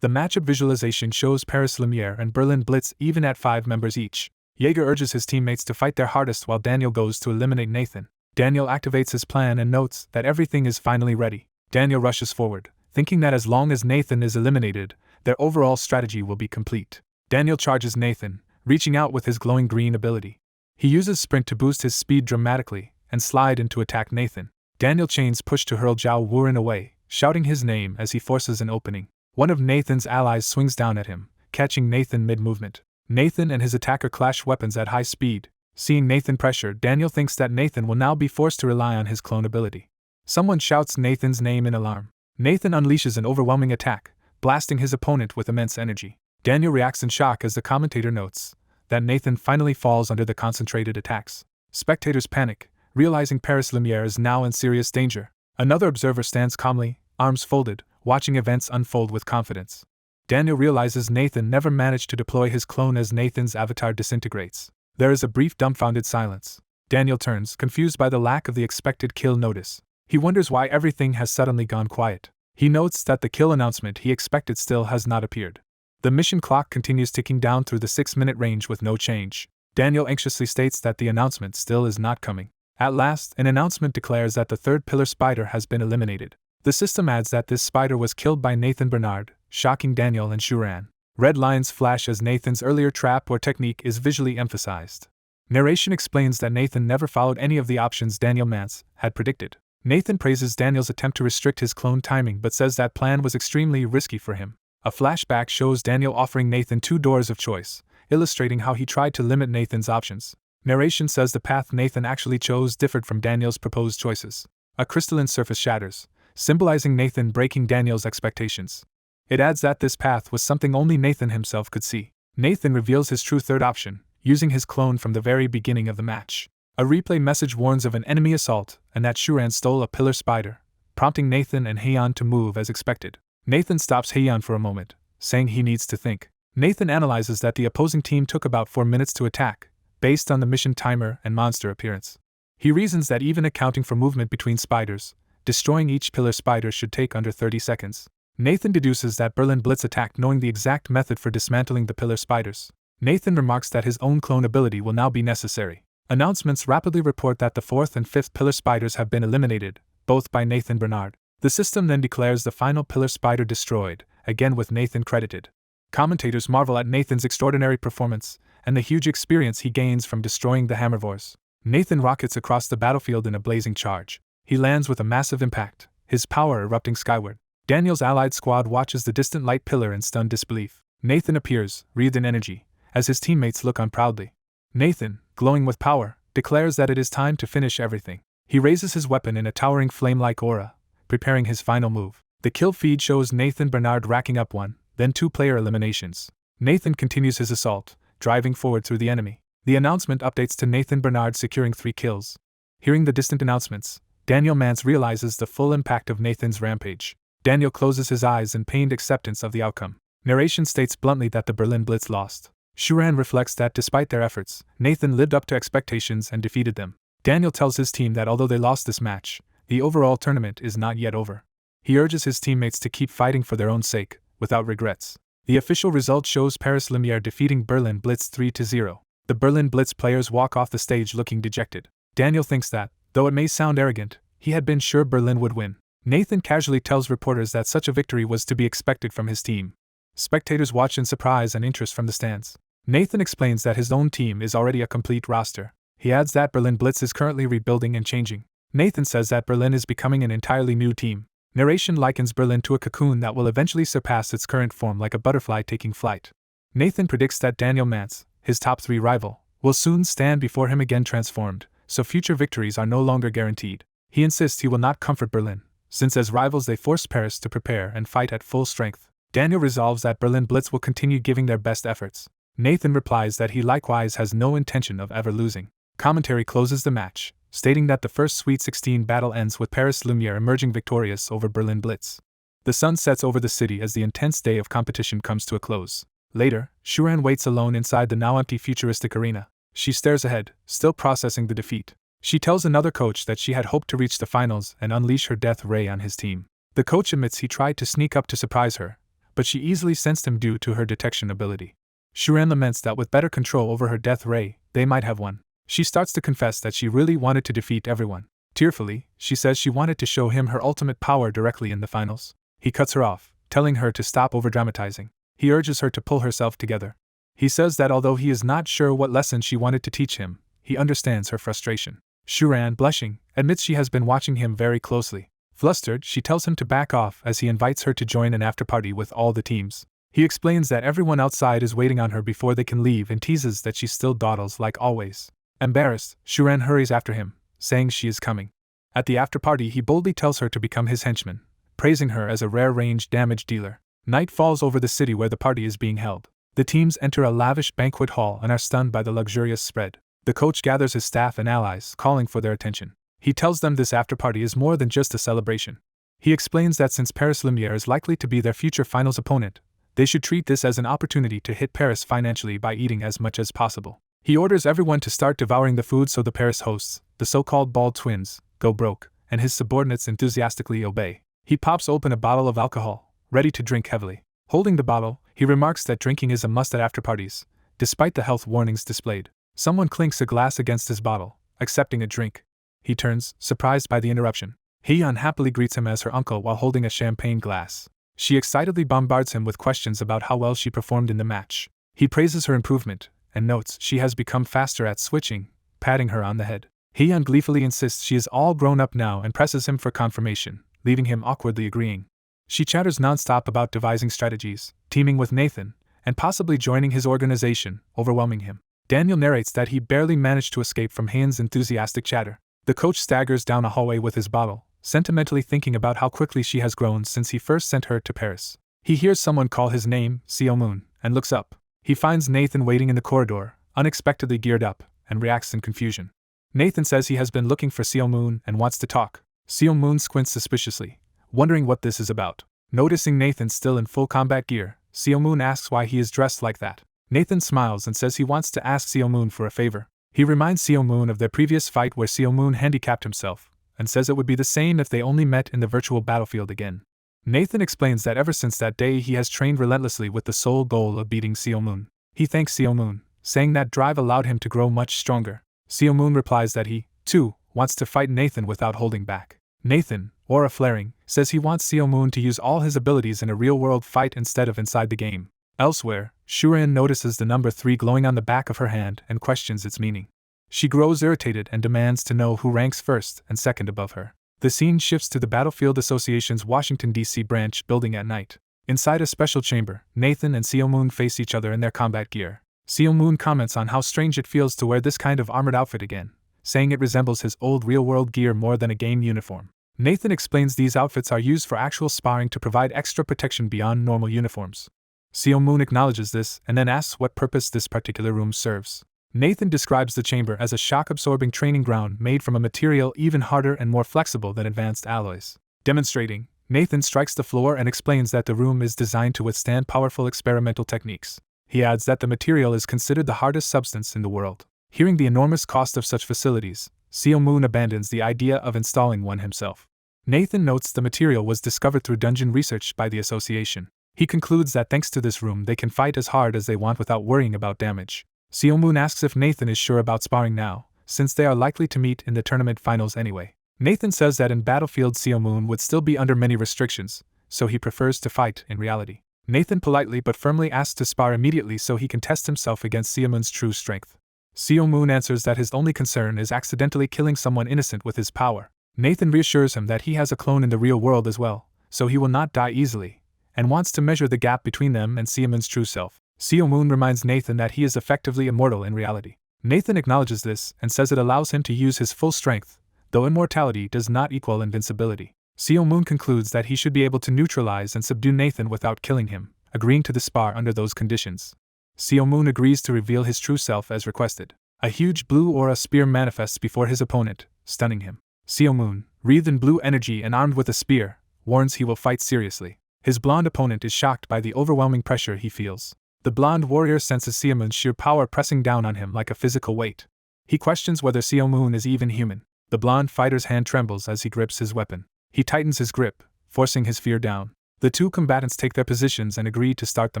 The matchup visualization shows Paris Lumiere and Berlin Blitz even at 5 members each. Jaeger urges his teammates to fight their hardest while Daniel goes to eliminate Nathan. Daniel activates his plan and notes that everything is finally ready. Daniel rushes forward, thinking that as long as Nathan is eliminated, their overall strategy will be complete. Daniel charges Nathan, reaching out with his glowing green ability. He uses sprint to boost his speed dramatically and slide in to attack Nathan. Daniel chains push to hurl Zhao Wuren away, shouting his name as he forces an opening. One of Nathan's allies swings down at him, catching Nathan mid-movement. Nathan and his attacker clash weapons at high speed. Seeing Nathan pressured, Daniel thinks that Nathan will now be forced to rely on his clone ability. Someone shouts Nathan's name in alarm. Nathan unleashes an overwhelming attack, blasting his opponent with immense energy. Daniel reacts in shock as the commentator notes that Nathan finally falls under the concentrated attacks. Spectators panic, realizing Paris Lumiere is now in serious danger. Another observer stands calmly, arms folded, watching events unfold with confidence. Daniel realizes Nathan never managed to deploy his clone as Nathan's avatar disintegrates. There is a brief dumbfounded silence. Daniel turns, confused by the lack of the expected kill notice. He wonders why everything has suddenly gone quiet. He notes that the kill announcement he expected still has not appeared. The mission clock continues ticking down through the 6-minute range with no change. Daniel anxiously states that the announcement still is not coming. At last, an announcement declares that the third pillar spider has been eliminated. The system adds that this spider was killed by Nathan Bernard, shocking Daniel and Shuran. Red lines flash as Nathan's earlier trap or technique is visually emphasized. Narration explains that Nathan never followed any of the options Daniel Mance had predicted. Nathan praises Daniel's attempt to restrict his clone timing but says that plan was extremely risky for him. A flashback shows Daniel offering Nathan 2 doors of choice, illustrating how he tried to limit Nathan's options. Narration says the path Nathan actually chose differed from Daniel's proposed choices. A crystalline surface shatters, symbolizing Nathan breaking Daniel's expectations. It adds that this path was something only Nathan himself could see. Nathan reveals his true third option, using his clone from the very beginning of the match. A replay message warns of an enemy assault and that Shuran stole a pillar spider, prompting Nathan and Haeyeon to move as expected. Nathan stops Haeyeon for a moment, saying he needs to think. Nathan analyzes that the opposing team took about 4 minutes to attack, based on the mission timer and monster appearance. He reasons that even accounting for movement between spiders, destroying each pillar spider should take under 30 seconds. Nathan deduces that Berlin Blitz attacked knowing the exact method for dismantling the pillar spiders. Nathan remarks that his own clone ability will now be necessary. Announcements rapidly report that the 4th and 5th pillar spiders have been eliminated, both by Nathan Bernard. The system then declares the final pillar spider destroyed, again with Nathan credited. Commentators marvel at Nathan's extraordinary performance, and the huge experience he gains from destroying the Hammervors. Nathan rockets across the battlefield in a blazing charge. He lands with a massive impact, his power erupting skyward. Daniel's allied squad watches the distant light pillar in stunned disbelief. Nathan appears, wreathed in energy, as his teammates look on proudly. Nathan, glowing with power, declares that it is time to finish everything. He raises his weapon in a towering flame-like aura, preparing his final move. The kill feed shows Nathan Bernard racking up 1, then 2 player eliminations. Nathan continues his assault, driving forward through the enemy. The announcement updates to Nathan Bernard securing 3 kills. Hearing the distant announcements, Daniel Mance realizes the full impact of Nathan's rampage. Daniel closes his eyes in pained acceptance of the outcome. Narration states bluntly that the Berlin Blitz lost. Shuran reflects that despite their efforts, Nathan lived up to expectations and defeated them. Daniel tells his team that although they lost this match, the overall tournament is not yet over. He urges his teammates to keep fighting for their own sake, without regrets. The official result shows Paris Lumiere defeating Berlin Blitz 3-0. The Berlin Blitz players walk off the stage looking dejected. Daniel thinks that, though it may sound arrogant, he had been sure Berlin would win. Nathan casually tells reporters that such a victory was to be expected from his team. Spectators watch in surprise and interest from the stands. Nathan explains that his own team is already a complete roster. He adds that Berlin Blitz is currently rebuilding and changing. Nathan says that Berlin is becoming an entirely new team. Narration likens Berlin to a cocoon that will eventually surpass its current form like a butterfly taking flight. Nathan predicts that Daniel Mance, his top 3 rival, will soon stand before him again transformed, so future victories are no longer guaranteed. He insists he will not comfort Berlin, since as rivals they forced Paris to prepare and fight at full strength. Daniel resolves that Berlin Blitz will continue giving their best efforts. Nathan replies that he likewise has no intention of ever losing. Commentary closes the match, stating that the first Sweet 16 battle ends with Paris Lumiere emerging victorious over Berlin Blitz. The sun sets over the city as the intense day of competition comes to a close. Later, Shuran waits alone inside the now empty futuristic arena. She stares ahead, still processing the defeat. She tells another coach that she had hoped to reach the finals and unleash her death ray on his team. The coach admits he tried to sneak up to surprise her, but she easily sensed him due to her detection ability. Shuran laments that with better control over her death ray, they might have won. She starts to confess that she really wanted to defeat everyone. Tearfully, she says she wanted to show him her ultimate power directly in the finals. He cuts her off, telling her to stop overdramatizing. He urges her to pull herself together. He says that although he is not sure what lesson she wanted to teach him, he understands her frustration. Shuran, blushing, admits she has been watching him very closely. Flustered, she tells him to back off as he invites her to join an after-party with all the teams. He explains that everyone outside is waiting on her before they can leave and teases that she still dawdles like always. Embarrassed, Shuran hurries after him, saying she is coming. At the after-party he boldly tells her to become his henchman, praising her as a rare-range damage dealer. Night falls over the city where the party is being held. The teams enter a lavish banquet hall and are stunned by the luxurious spread. The coach gathers his staff and allies, calling for their attention. He tells them this after-party is more than just a celebration. He explains that since Paris Lumiere is likely to be their future finals opponent, they should treat this as an opportunity to hit Paris financially by eating as much as possible. He orders everyone to start devouring the food so the Paris hosts, the so-called bald twins, go broke, and his subordinates enthusiastically obey. He pops open a bottle of alcohol, ready to drink heavily. Holding the bottle, he remarks that drinking is a must at after-parties, despite the health warnings displayed. Someone clinks a glass against his bottle, accepting a drink. He turns, surprised by the interruption. He unhappily greets him as her uncle while holding a champagne glass. She excitedly bombards him with questions about how well she performed in the match. He praises her improvement, and notes she has become faster at switching, patting her on the head. He ungleefully insists she is all grown up now and presses him for confirmation, leaving him awkwardly agreeing. She chatters nonstop about devising strategies, teaming with Nathan, and possibly joining his organization, overwhelming him. Daniel narrates that he barely managed to escape from Hane's enthusiastic chatter. The coach staggers down a hallway with his bottle, sentimentally thinking about how quickly she has grown since he first sent her to Paris. He hears someone call his name, Seo Moon, and looks up. He finds Nathan waiting in the corridor, unexpectedly geared up, and reacts in confusion. Nathan says he has been looking for Seo Moon and wants to talk. Seo Moon squints suspiciously, wondering what this is about. Noticing Nathan still in full combat gear, Seo Moon asks why he is dressed like that. Nathan smiles and says he wants to ask Seo Moon for a favor. He reminds Seo Moon of their previous fight where Seo Moon handicapped himself, and says it would be the same if they only met in the virtual battlefield again. Nathan explains that ever since that day he has trained relentlessly with the sole goal of beating Seo Moon. He thanks Seo Moon, saying that drive allowed him to grow much stronger. Seo Moon replies that he, too, wants to fight Nathan without holding back. Nathan, aura flaring, says he wants Seo Moon to use all his abilities in a real-world fight instead of inside the game. Elsewhere, Shuran notices the number 3 glowing on the back of her hand and questions its meaning. She grows irritated and demands to know who ranks first and second above her. The scene shifts to the Battlefield Association's Washington, D.C. branch building at night. Inside a special chamber, Nathan and Seo Moon face each other in their combat gear. Seo Moon comments on how strange it feels to wear this kind of armored outfit again, saying it resembles his old real-world gear more than a game uniform. Nathan explains these outfits are used for actual sparring to provide extra protection beyond normal uniforms. Seo Moon acknowledges this and then asks what purpose this particular room serves. Nathan describes the chamber as a shock-absorbing training ground made from a material even harder and more flexible than advanced alloys. Demonstrating, Nathan strikes the floor and explains that the room is designed to withstand powerful experimental techniques. He adds that the material is considered the hardest substance in the world. Hearing the enormous cost of such facilities, Seo Moon abandons the idea of installing one himself. Nathan notes the material was discovered through dungeon research by the association. He concludes that thanks to this room they can fight as hard as they want without worrying about damage. Seo Moon asks if Nathan is sure about sparring now, since they are likely to meet in the tournament finals anyway. Nathan says that in Battlefield Seo Moon would still be under many restrictions, so he prefers to fight in reality. Nathan politely but firmly asks to spar immediately so he can test himself against Seo Moon's true strength. Seo Moon answers that his only concern is accidentally killing someone innocent with his power. Nathan reassures him that he has a clone in the real world as well, so he will not die easily, and wants to measure the gap between them and Seo Moon's true self. Seo Moon reminds Nathan that he is effectively immortal in reality. Nathan acknowledges this and says it allows him to use his full strength, though immortality does not equal invincibility. Seo Moon concludes that he should be able to neutralize and subdue Nathan without killing him, agreeing to the spar under those conditions. Seo Moon agrees to reveal his true self as requested. A huge blue aura spear manifests before his opponent, stunning him. Seo Moon, wreathed in blue energy and armed with a spear, warns he will fight seriously. His blonde opponent is shocked by the overwhelming pressure he feels. The blonde warrior senses Seo Moon's sheer power pressing down on him like a physical weight. He questions whether Seo Moon is even human. The blonde fighter's hand trembles as he grips his weapon. He tightens his grip, forcing his fear down. The two combatants take their positions and agree to start the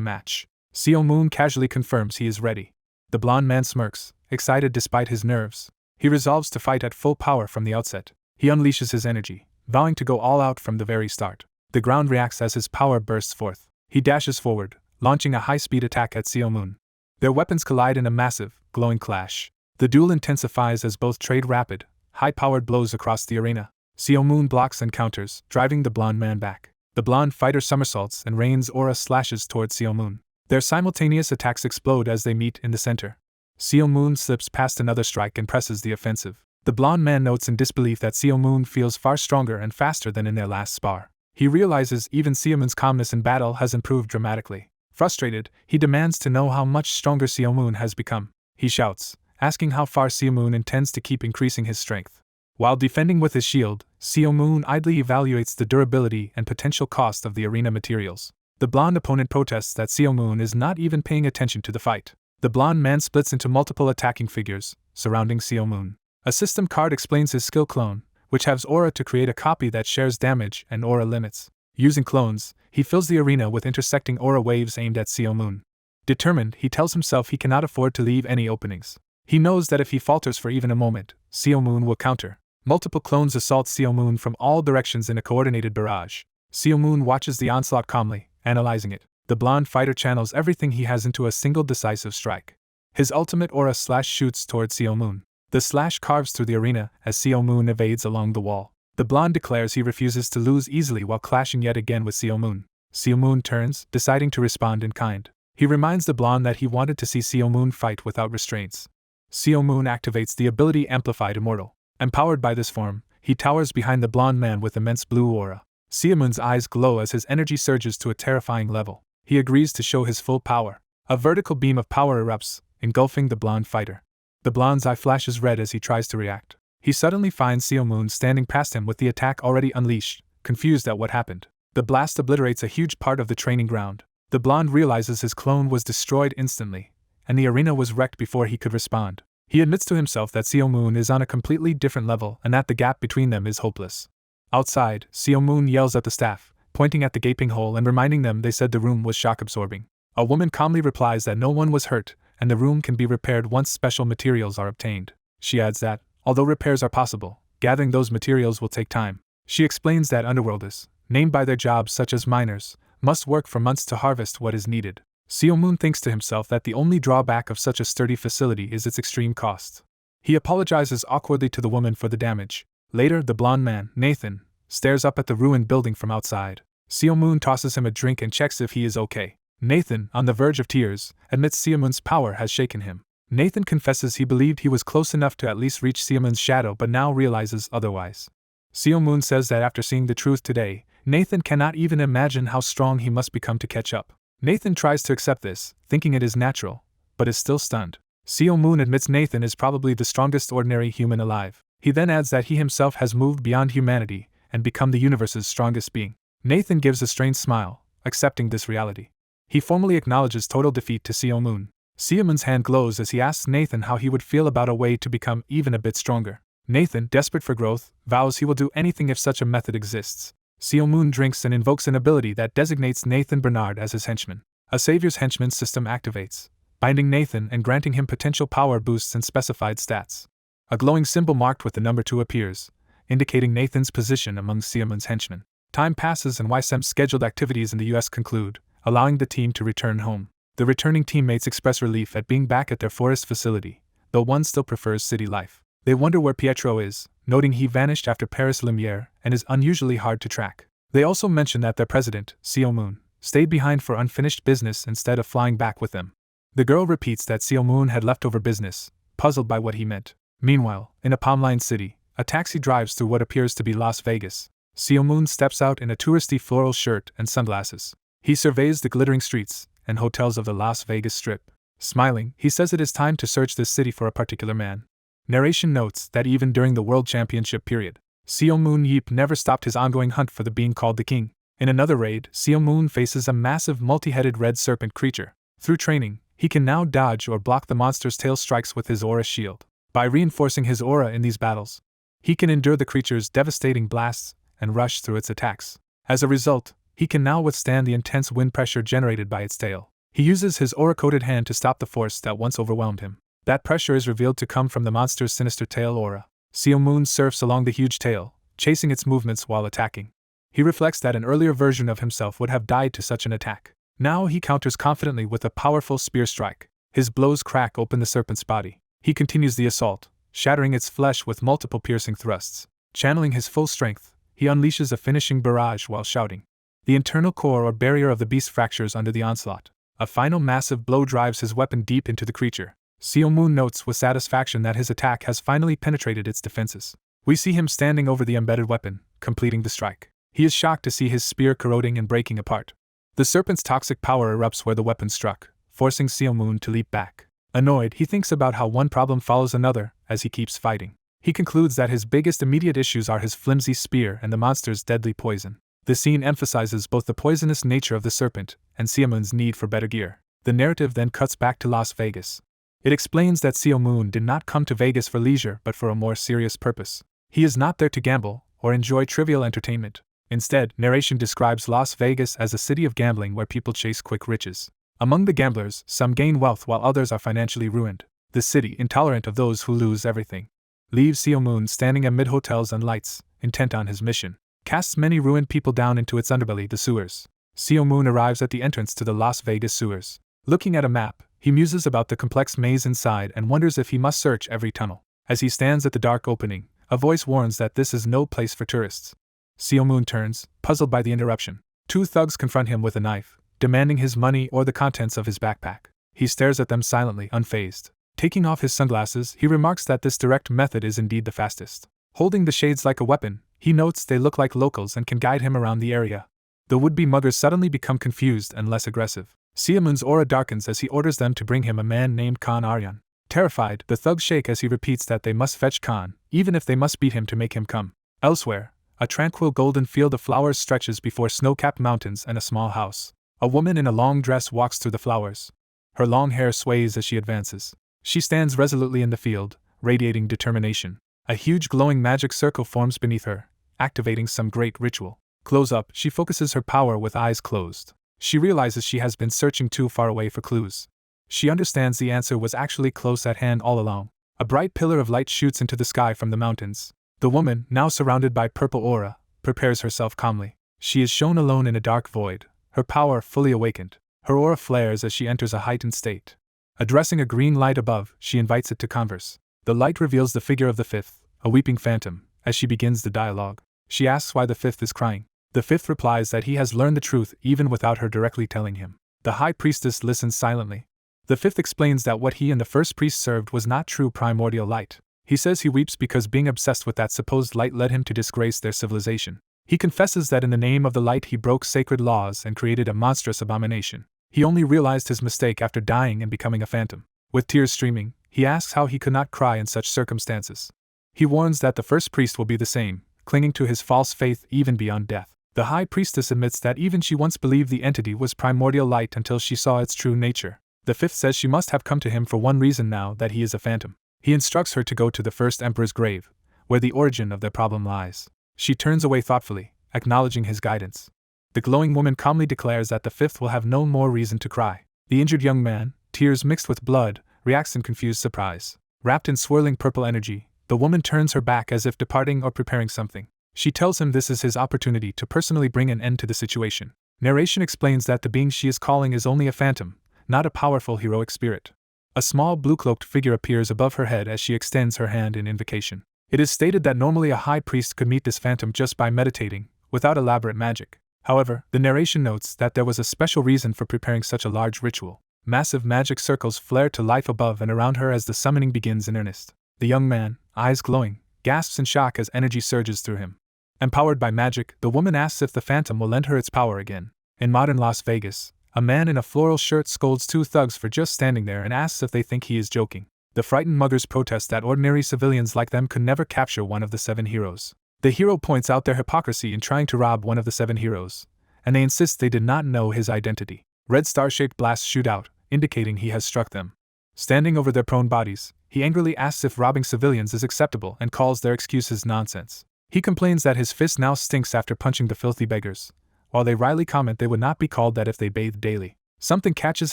match. Seo Moon casually confirms he is ready. The blonde man smirks, excited despite his nerves. He resolves to fight at full power from the outset. He unleashes his energy, vowing to go all out from the very start. The ground reacts as his power bursts forth. He dashes forward, launching a high-speed attack at Seo Moon. Their weapons collide in a massive, glowing clash. The duel intensifies as both trade rapid, high-powered blows across the arena. Seo Moon blocks and counters, driving the blonde man back. The blonde fighter somersaults and rains aura slashes towards Seo Moon. Their simultaneous attacks explode as they meet in the center. Seo Moon slips past another strike and presses the offensive. The blonde man notes in disbelief that Seo Moon feels far stronger and faster than in their last spar. He realizes even Seo Moon's calmness in battle has improved dramatically. Frustrated, he demands to know how much stronger Seo Moon has become. He shouts, asking how far Seo Moon intends to keep increasing his strength. While defending with his shield, Seo Moon idly evaluates the durability and potential cost of the arena materials. The blonde opponent protests that Seo Moon is not even paying attention to the fight. The blonde man splits into multiple attacking figures, surrounding Seo Moon. A system card explains his skill clone, which has aura to create a copy that shares damage and aura limits. Using clones, he fills the arena with intersecting aura waves aimed at Seo Moon. Determined, he tells himself he cannot afford to leave any openings. He knows that if he falters for even a moment, Seo Moon will counter. Multiple clones assault Seo Moon from all directions in a coordinated barrage. Seo Moon watches the onslaught calmly, analyzing it. The blonde fighter channels everything he has into a single decisive strike. His ultimate aura slash shoots towards Seo Moon. The slash carves through the arena as Seo Moon evades along the wall. The blonde declares he refuses to lose easily while clashing yet again with Seo Moon. Seo Moon turns, deciding to respond in kind. He reminds the blonde that he wanted to see Seo Moon fight without restraints. Seo Moon activates the ability Amplified Immortal. Empowered by this form, he towers behind the blonde man with immense blue aura. Seo Moon's eyes glow as his energy surges to a terrifying level. He agrees to show his full power. A vertical beam of power erupts, engulfing the blonde fighter. The blonde's eye flashes red as he tries to react. He suddenly finds Seo Moon standing past him with the attack already unleashed, confused at what happened. The blast obliterates a huge part of the training ground. The blonde realizes his clone was destroyed instantly, and the arena was wrecked before he could respond. He admits to himself that Seo Moon is on a completely different level and that the gap between them is hopeless. Outside, Seo Moon yells at the staff, pointing at the gaping hole and reminding them they said the room was shock-absorbing. A woman calmly replies that no one was hurt, and the room can be repaired once special materials are obtained. She adds that, although repairs are possible, gathering those materials will take time. She explains that underworlders, named by their jobs such as miners, must work for months to harvest what is needed. Seomoon thinks to himself that the only drawback of such a sturdy facility is its extreme cost. He apologizes awkwardly to the woman for the damage. Later, the blonde man, Nathan, stares up at the ruined building from outside. Seomoon tosses him a drink and checks if he is okay. Nathan, on the verge of tears, admits Seomoon's power has shaken him. Nathan confesses he believed he was close enough to at least reach Seomoon's shadow but now realizes otherwise. Seomoon says that after seeing the truth today, Nathan cannot even imagine how strong he must become to catch up. Nathan tries to accept this, thinking it is natural, but is still stunned. Seomoon admits Nathan is probably the strongest ordinary human alive. He then adds that he himself has moved beyond humanity and become the universe's strongest being. Nathan gives a strange smile, accepting this reality. He formally acknowledges total defeat to Seomoon. Seomoon's hand glows as he asks Nathan how he would feel about a way to become even a bit stronger. Nathan, desperate for growth, vows he will do anything if such a method exists. Seomoon drinks and invokes an ability that designates Nathan Bernard as his henchman. A savior's henchman system activates, binding Nathan and granting him potential power boosts and specified stats. A glowing symbol marked with the number 2 appears, indicating Nathan's position among Seomoon's henchmen. Time passes and Weissim's scheduled activities in the US conclude, allowing the team to return home. The returning teammates express relief at being back at their forest facility, though one still prefers city life. They wonder where Pietro is, noting he vanished after Paris Lumiere and is unusually hard to track. They also mention that their president, Seomoon, stayed behind for unfinished business instead of flying back with them. The girl repeats that Seomoon had leftover business, puzzled by what he meant. Meanwhile, in a palm-lined city, a taxi drives through what appears to be Las Vegas. Seomoon steps out in a touristy floral shirt and sunglasses. He surveys the glittering streets and hotels of the Las Vegas Strip. Smiling, he says it is time to search this city for a particular man. Narration notes that even during the World Championship period, Seomoon Yeep never stopped his ongoing hunt for the being called the King. In another raid, Seomoon faces a massive multi-headed red serpent creature. Through training, he can now dodge or block the monster's tail strikes with his aura shield. By reinforcing his aura in these battles, he can endure the creature's devastating blasts and rush through its attacks. As a result, he can now withstand the intense wind pressure generated by its tail. He uses his aura-coated hand to stop the force that once overwhelmed him. That pressure is revealed to come from the monster's sinister tail aura. Seomoon surfs along the huge tail, chasing its movements while attacking. He reflects that an earlier version of himself would have died to such an attack. Now he counters confidently with a powerful spear strike. His blows crack open the serpent's body. He continues the assault, shattering its flesh with multiple piercing thrusts. Channeling his full strength, he unleashes a finishing barrage while shouting. The internal core or barrier of the beast fractures under the onslaught. A final massive blow drives his weapon deep into the creature. Seomoon notes with satisfaction that his attack has finally penetrated its defenses. We see him standing over the embedded weapon, completing the strike. He is shocked to see his spear corroding and breaking apart. The serpent's toxic power erupts where the weapon struck, forcing Seomoon to leap back. Annoyed, he thinks about how one problem follows another as he keeps fighting. He concludes that his biggest immediate issues are his flimsy spear and the monster's deadly poison. The scene emphasizes both the poisonous nature of the serpent and Seomoon's need for better gear. The narrative then cuts back to Las Vegas. It explains that Seomoon did not come to Vegas for leisure but for a more serious purpose. He is not there to gamble or enjoy trivial entertainment. Instead, narration describes Las Vegas as a city of gambling where people chase quick riches. Among the gamblers, some gain wealth while others are financially ruined. The city, intolerant of those who lose everything, leaves Seomoon standing amid hotels and lights, intent on his mission. Casts many ruined people down into its underbelly, the sewers. Seomoon arrives at the entrance to the Las Vegas sewers. Looking at a map, he muses about the complex maze inside and wonders if he must search every tunnel. As he stands at the dark opening, a voice warns that this is no place for tourists. Seomoon turns, puzzled by the interruption. 2 thugs confront him with a knife, demanding his money or the contents of his backpack. He stares at them silently, unfazed. Taking off his sunglasses, he remarks that this direct method is indeed the fastest. Holding the shades like a weapon, he notes they look like locals and can guide him around the area. The would-be muggers suddenly become confused and less aggressive. Seomoon's aura darkens as he orders them to bring him a man named Khan Aryan. Terrified, the thugs shake as he repeats that they must fetch Khan, even if they must beat him to make him come. Elsewhere, a tranquil golden field of flowers stretches before snow-capped mountains and a small house. A woman in a long dress walks through the flowers. Her long hair sways as she advances. She stands resolutely in the field, radiating determination. A huge glowing magic circle forms beneath her, activating some great ritual. Close up, she focuses her power with eyes closed. She realizes she has been searching too far away for clues. She understands the answer was actually close at hand all along. A bright pillar of light shoots into the sky from the mountains. The woman, now surrounded by purple aura, prepares herself calmly. She is shown alone in a dark void, her power fully awakened. Her aura flares as she enters a heightened state. Addressing a green light above, she invites it to converse. The light reveals the figure of the fifth, a weeping phantom, as she begins the dialogue. She asks why the fifth is crying. The fifth replies that he has learned the truth even without her directly telling him. The high priestess listens silently. The fifth explains that what he and the first priest served was not true primordial light. He says he weeps because being obsessed with that supposed light led him to disgrace their civilization. He confesses that in the name of the light he broke sacred laws and created a monstrous abomination. He only realized his mistake after dying and becoming a phantom. With tears streaming, he asks how he could not cry in such circumstances. He warns that the first priest will be the same, clinging to his false faith even beyond death. The high priestess admits that even she once believed the entity was primordial light until she saw its true nature. The fifth says she must have come to him for one reason now that he is a phantom. He instructs her to go to the first emperor's grave, where the origin of their problem lies. She turns away thoughtfully, acknowledging his guidance. The glowing woman calmly declares that the fifth will have no more reason to cry. The injured young man, tears mixed with blood, reacts in confused surprise. Wrapped in swirling purple energy, the woman turns her back as if departing or preparing something. She tells him this is his opportunity to personally bring an end to the situation. Narration explains that the being she is calling is only a phantom, not a powerful heroic spirit. A small blue-cloaked figure appears above her head as she extends her hand in invocation. It is stated that normally a high priest could meet this phantom just by meditating, without elaborate magic. However, the narration notes that there was a special reason for preparing such a large ritual. Massive magic circles flare to life above and around her as the summoning begins in earnest. The young man, eyes glowing, gasps in shock as energy surges through him. Empowered by magic, the woman asks if the phantom will lend her its power again. In modern Las Vegas, a man in a floral shirt scolds two thugs for just standing there and asks if they think he is joking. The frightened muggers protest that ordinary civilians like them could never capture one of the 7 heroes. The hero points out their hypocrisy in trying to rob one of the 7 heroes, and they insist they did not know his identity. Red star-shaped blasts shoot out, indicating he has struck them. Standing over their prone bodies, he angrily asks if robbing civilians is acceptable and calls their excuses nonsense. He complains that his fist now stinks after punching the filthy beggars, while they wryly comment they would not be called that if they bathed daily. Something catches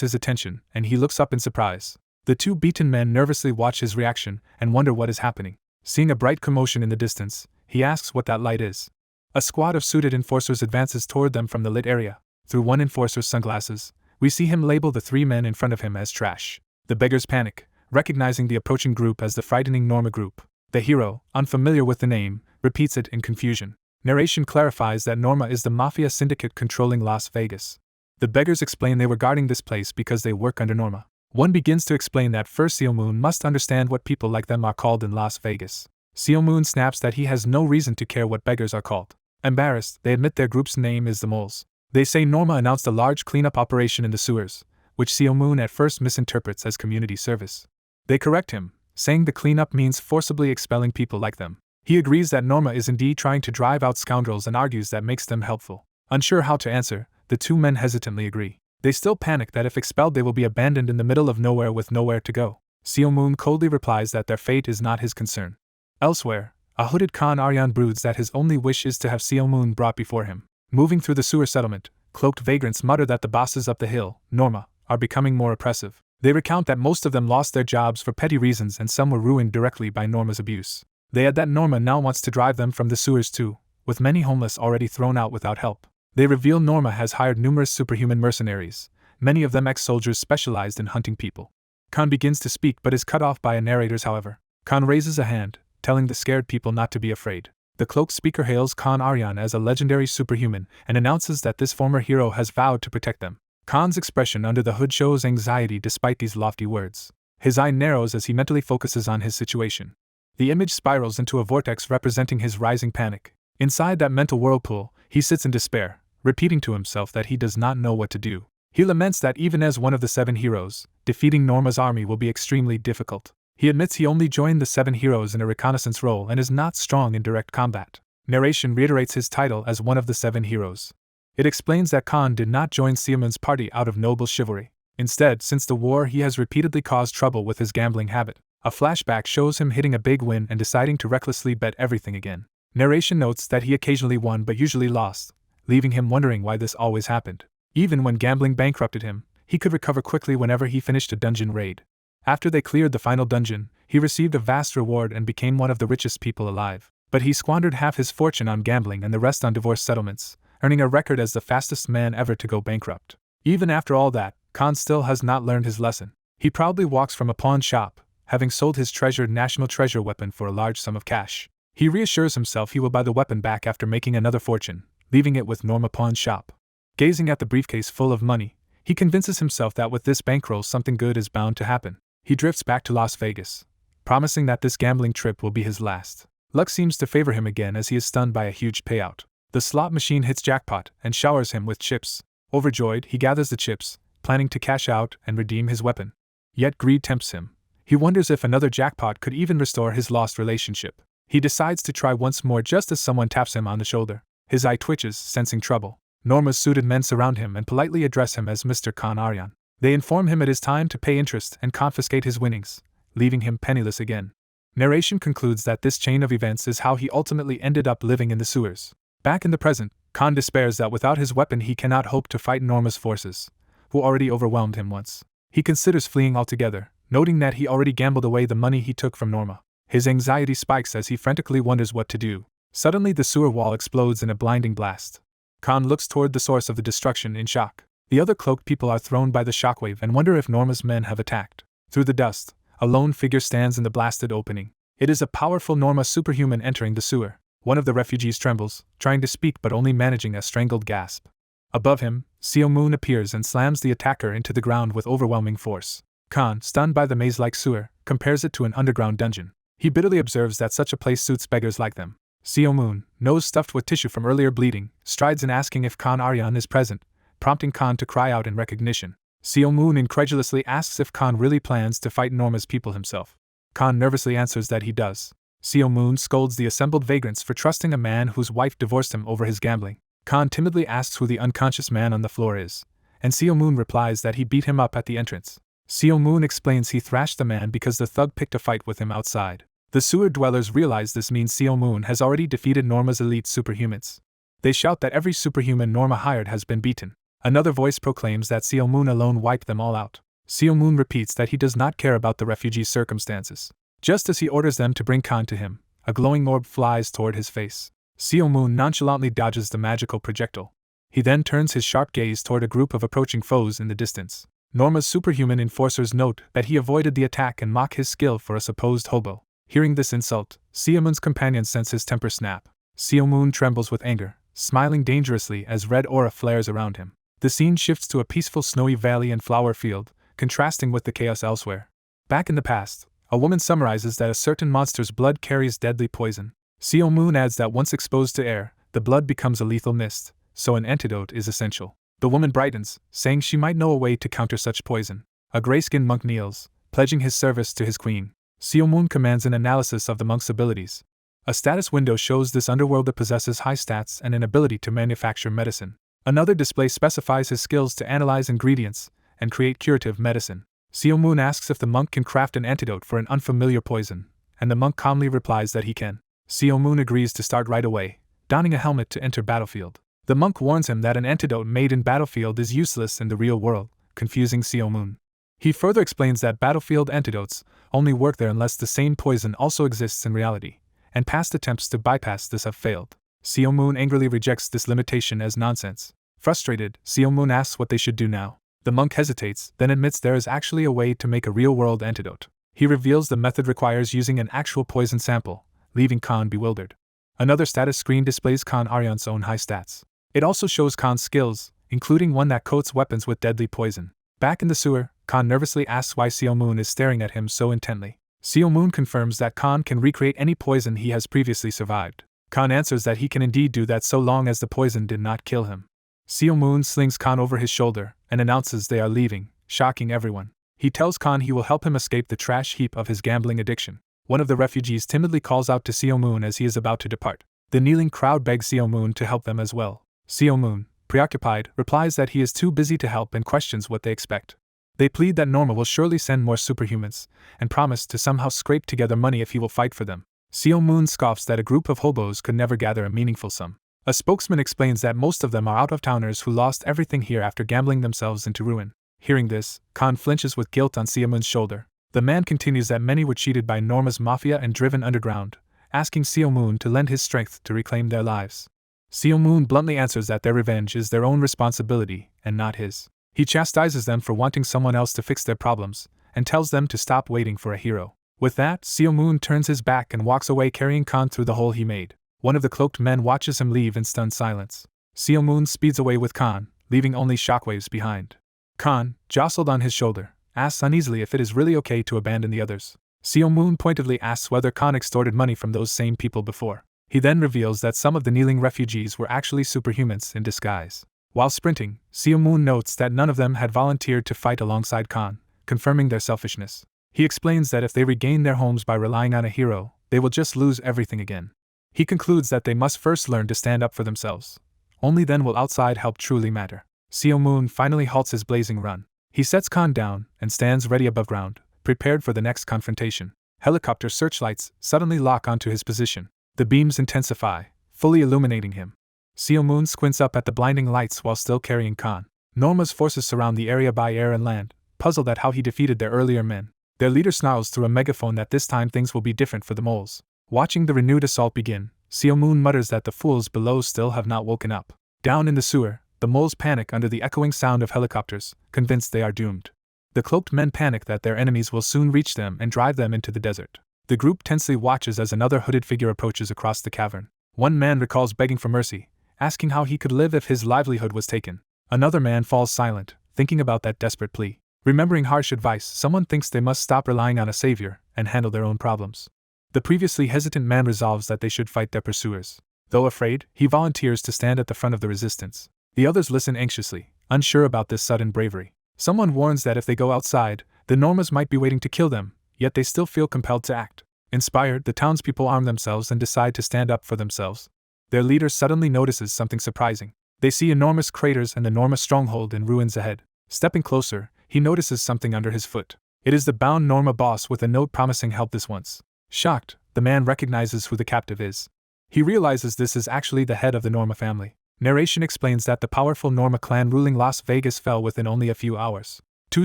his attention, and he looks up in surprise. The 2 beaten men nervously watch his reaction and wonder what is happening. Seeing a bright commotion in the distance, he asks what that light is. A squad of suited enforcers advances toward them from the lit area. Through one enforcer's sunglasses, we see him label the 3 men in front of him as trash. The beggars panic, recognizing the approaching group as the frightening Norma group. The hero, unfamiliar with the name, repeats it in confusion. Narration clarifies that Norma is the mafia syndicate controlling Las Vegas. The beggars explain they were guarding this place because they work under Norma. One begins to explain that first Moon must understand what people like them are called in Las Vegas. Moon snaps that he has no reason to care what beggars are called. Embarrassed, they admit their group's name is the Moles. They say Norma announced a large cleanup operation in the sewers, which Moon at first misinterprets as community service. They correct him, saying the cleanup means forcibly expelling people like them. He agrees that Norma is indeed trying to drive out scoundrels and argues that makes them helpful. Unsure how to answer, the 2 men hesitantly agree. They still panic that if expelled they will be abandoned in the middle of nowhere with nowhere to go. Moon coldly replies that their fate is not his concern. Elsewhere, a hooded Khan Aryan broods that his only wish is to have Moon brought before him. Moving through the sewer settlement, cloaked vagrants mutter that the bosses up the hill, Norma, are becoming more oppressive. They recount that most of them lost their jobs for petty reasons and some were ruined directly by Norma's abuse. They add that Norma now wants to drive them from the sewers too, with many homeless already thrown out without help. They reveal Norma has hired numerous superhuman mercenaries, many of them ex-soldiers specialized in hunting people. Khan begins to speak but is cut off by a narrator's however. Khan raises a hand, telling the scared people not to be afraid. The cloaked speaker hails Khan Aryan as a legendary superhuman and announces that this former hero has vowed to protect them. Khan's expression under the hood shows anxiety despite these lofty words. His eye narrows as he mentally focuses on his situation. The image spirals into a vortex representing his rising panic. Inside that mental whirlpool, he sits in despair, repeating to himself that he does not know what to do. He laments that even as one of the 7 heroes, defeating Norma's army will be extremely difficult. He admits he only joined the 7 heroes in a reconnaissance role and is not strong in direct combat. Narration reiterates his title as one of the 7 heroes. It explains that Khan did not join Seaman's party out of noble chivalry. Instead, since the war he has repeatedly caused trouble with his gambling habit. A flashback shows him hitting a big win and deciding to recklessly bet everything again. Narration notes that he occasionally won but usually lost, leaving him wondering why this always happened. Even when gambling bankrupted him, he could recover quickly whenever he finished a dungeon raid. After they cleared the final dungeon, he received a vast reward and became one of the richest people alive. But he squandered half his fortune on gambling and the rest on divorce settlements, earning a record as the fastest man ever to go bankrupt. Even after all that, Khan still has not learned his lesson. He proudly walks from a pawn shop, having sold his treasured national treasure weapon for a large sum of cash. He reassures himself he will buy the weapon back after making another fortune, leaving it with Norma pawn shop. Gazing at the briefcase full of money, he convinces himself that with this bankroll something good is bound to happen. He drifts back to Las Vegas, promising that this gambling trip will be his last. Luck seems to favor him again as he is stunned by a huge payout. The slot machine hits jackpot and showers him with chips. Overjoyed, he gathers the chips, planning to cash out and redeem his weapon. Yet greed tempts him. He wonders if another jackpot could even restore his lost relationship. He decides to try once more just as someone taps him on the shoulder. His eye twitches, sensing trouble. Norma's suited men surround him and politely address him as Mr. Khan Aryan. They inform him it is time to pay interest and confiscate his winnings, leaving him penniless again. Narration concludes that this chain of events is how he ultimately ended up living in the sewers. Back in the present, Khan despairs that without his weapon he cannot hope to fight Norma's forces, who already overwhelmed him once. He considers fleeing altogether, noting that he already gambled away the money he took from Norma. His anxiety spikes as he frantically wonders what to do. Suddenly the sewer wall explodes in a blinding blast. Khan looks toward the source of the destruction in shock. The other cloaked people are thrown by the shockwave and wonder if Norma's men have attacked. Through the dust, a lone figure stands in the blasted opening. It is a powerful Norma superhuman entering the sewer. One of the refugees trembles, trying to speak but only managing a strangled gasp. Above him, Seo Moon appears and slams the attacker into the ground with overwhelming force. Khan, stunned by the maze-like sewer, compares it to an underground dungeon. He bitterly observes that such a place suits beggars like them. Seo Moon, nose stuffed with tissue from earlier bleeding, strides in asking if Khan Aryan is present, prompting Khan to cry out in recognition. Seo Moon incredulously asks if Khan really plans to fight Norma's people himself. Khan nervously answers that he does. Seo Moon scolds the assembled vagrants for trusting a man whose wife divorced him over his gambling. Khan timidly asks who the unconscious man on the floor is, and Seo Moon replies that he beat him up at the entrance. Seo Moon explains he thrashed the man because the thug picked a fight with him outside. The sewer dwellers realize this means Seo Moon has already defeated Norma's elite superhumans. They shout that every superhuman Norma hired has been beaten. Another voice proclaims that Seo Moon alone wiped them all out. Seo Moon repeats that he does not care about the refugees' circumstances. Just as he orders them to bring Khan to him, a glowing orb flies toward his face. Seo Moon nonchalantly dodges the magical projectile. He then turns his sharp gaze toward a group of approaching foes in the distance. Norma's superhuman enforcers note that he avoided the attack and mock his skill for a supposed hobo. Hearing this insult, Seo Moon's companions sense his temper snap. Seo Moon trembles with anger, smiling dangerously as red aura flares around him. The scene shifts to a peaceful snowy valley and flower field, contrasting with the chaos elsewhere. Back in the past, a woman summarizes that a certain monster's blood carries deadly poison. Seo Moon adds that once exposed to air, the blood becomes a lethal mist, so an antidote is essential. The woman brightens, saying she might know a way to counter such poison. A gray-skinned monk kneels, pledging his service to his queen. Seo Moon commands an analysis of the monk's abilities. A status window shows this underworlder possesses high stats and an ability to manufacture medicine. Another display specifies his skills to analyze ingredients and create curative medicine. Seo Moon asks if the monk can craft an antidote for an unfamiliar poison, and the monk calmly replies that he can. Seo Moon agrees to start right away, donning a helmet to enter battlefield. The monk warns him that an antidote made in battlefield is useless in the real world, confusing Seo Moon. He further explains that battlefield antidotes only work there unless the same poison also exists in reality, and past attempts to bypass this have failed. Seo Moon angrily rejects this limitation as nonsense. Frustrated, Seo Moon asks what they should do now. The monk hesitates, then admits there is actually a way to make a real-world antidote. He reveals the method requires using an actual poison sample, leaving Khan bewildered. Another status screen displays Khan Aryan's own high stats. It also shows Khan's skills, including one that coats weapons with deadly poison. Back in the sewer, Khan nervously asks why Seo Moon is staring at him so intently. Seo Moon confirms that Khan can recreate any poison he has previously survived. Khan answers that he can indeed do that so long as the poison did not kill him. Seo Moon slings Khan over his shoulder and announces they are leaving, shocking everyone. He tells Khan he will help him escape the trash heap of his gambling addiction. One of the refugees timidly calls out to Seo Moon as he is about to depart. The kneeling crowd begs Seo Moon to help them as well. Seo Moon, preoccupied, replies that he is too busy to help and questions what they expect. They plead that Norma will surely send more superhumans, and promise to somehow scrape together money if he will fight for them. Seo Moon scoffs that a group of hobos could never gather a meaningful sum. A spokesman explains that most of them are out-of-towners who lost everything here after gambling themselves into ruin. Hearing this, Khan flinches with guilt on Seo Moon's shoulder. The man continues that many were cheated by Norma's mafia and driven underground, asking Seo Moon to lend his strength to reclaim their lives. Seo Moon bluntly answers that their revenge is their own responsibility and not his. He chastises them for wanting someone else to fix their problems, and tells them to stop waiting for a hero. With that, Seo Moon turns his back and walks away carrying Khan through the hole he made. One of the cloaked men watches him leave in stunned silence. Seo Moon speeds away with Khan, leaving only shockwaves behind. Khan, jostled on his shoulder, asks uneasily if it is really okay to abandon the others. Seo Moon pointedly asks whether Khan extorted money from those same people before. He then reveals that some of the kneeling refugees were actually superhumans in disguise. While sprinting, Seo Moon notes that none of them had volunteered to fight alongside Khan, confirming their selfishness. He explains that if they regain their homes by relying on a hero, they will just lose everything again. He concludes that they must first learn to stand up for themselves. Only then will outside help truly matter. Seo Moon finally halts his blazing run. He sets Khan down and stands ready above ground, prepared for the next confrontation. Helicopter searchlights suddenly lock onto his position. The beams intensify, fully illuminating him. Seo Moon squints up at the blinding lights while still carrying Khan. Norma's forces surround the area by air and land, puzzled at how he defeated their earlier men. Their leader snarls through a megaphone that this time things will be different for the moles. Watching the renewed assault begin, Seo Moon mutters that the fools below still have not woken up. Down in the sewer, the moles panic under the echoing sound of helicopters, convinced they are doomed. The cloaked men panic that their enemies will soon reach them and drive them into the desert. The group tensely watches as another hooded figure approaches across the cavern. One man recalls begging for mercy, asking how he could live if his livelihood was taken. Another man falls silent, thinking about that desperate plea. Remembering harsh advice, someone thinks they must stop relying on a savior and handle their own problems. The previously hesitant man resolves that they should fight their pursuers. Though afraid, he volunteers to stand at the front of the resistance. The others listen anxiously, unsure about this sudden bravery. Someone warns that if they go outside, the Normas might be waiting to kill them, yet they still feel compelled to act. Inspired, the townspeople arm themselves and decide to stand up for themselves. Their leader suddenly notices something surprising. They see enormous craters and the Norma stronghold in ruins ahead. Stepping closer, he notices something under his foot. It is the bound Norma boss with a note promising help this once. Shocked, the man recognizes who the captive is. He realizes this is actually the head of the Norma family. Narration explains that the powerful Norma clan ruling Las Vegas fell within only a few hours. Two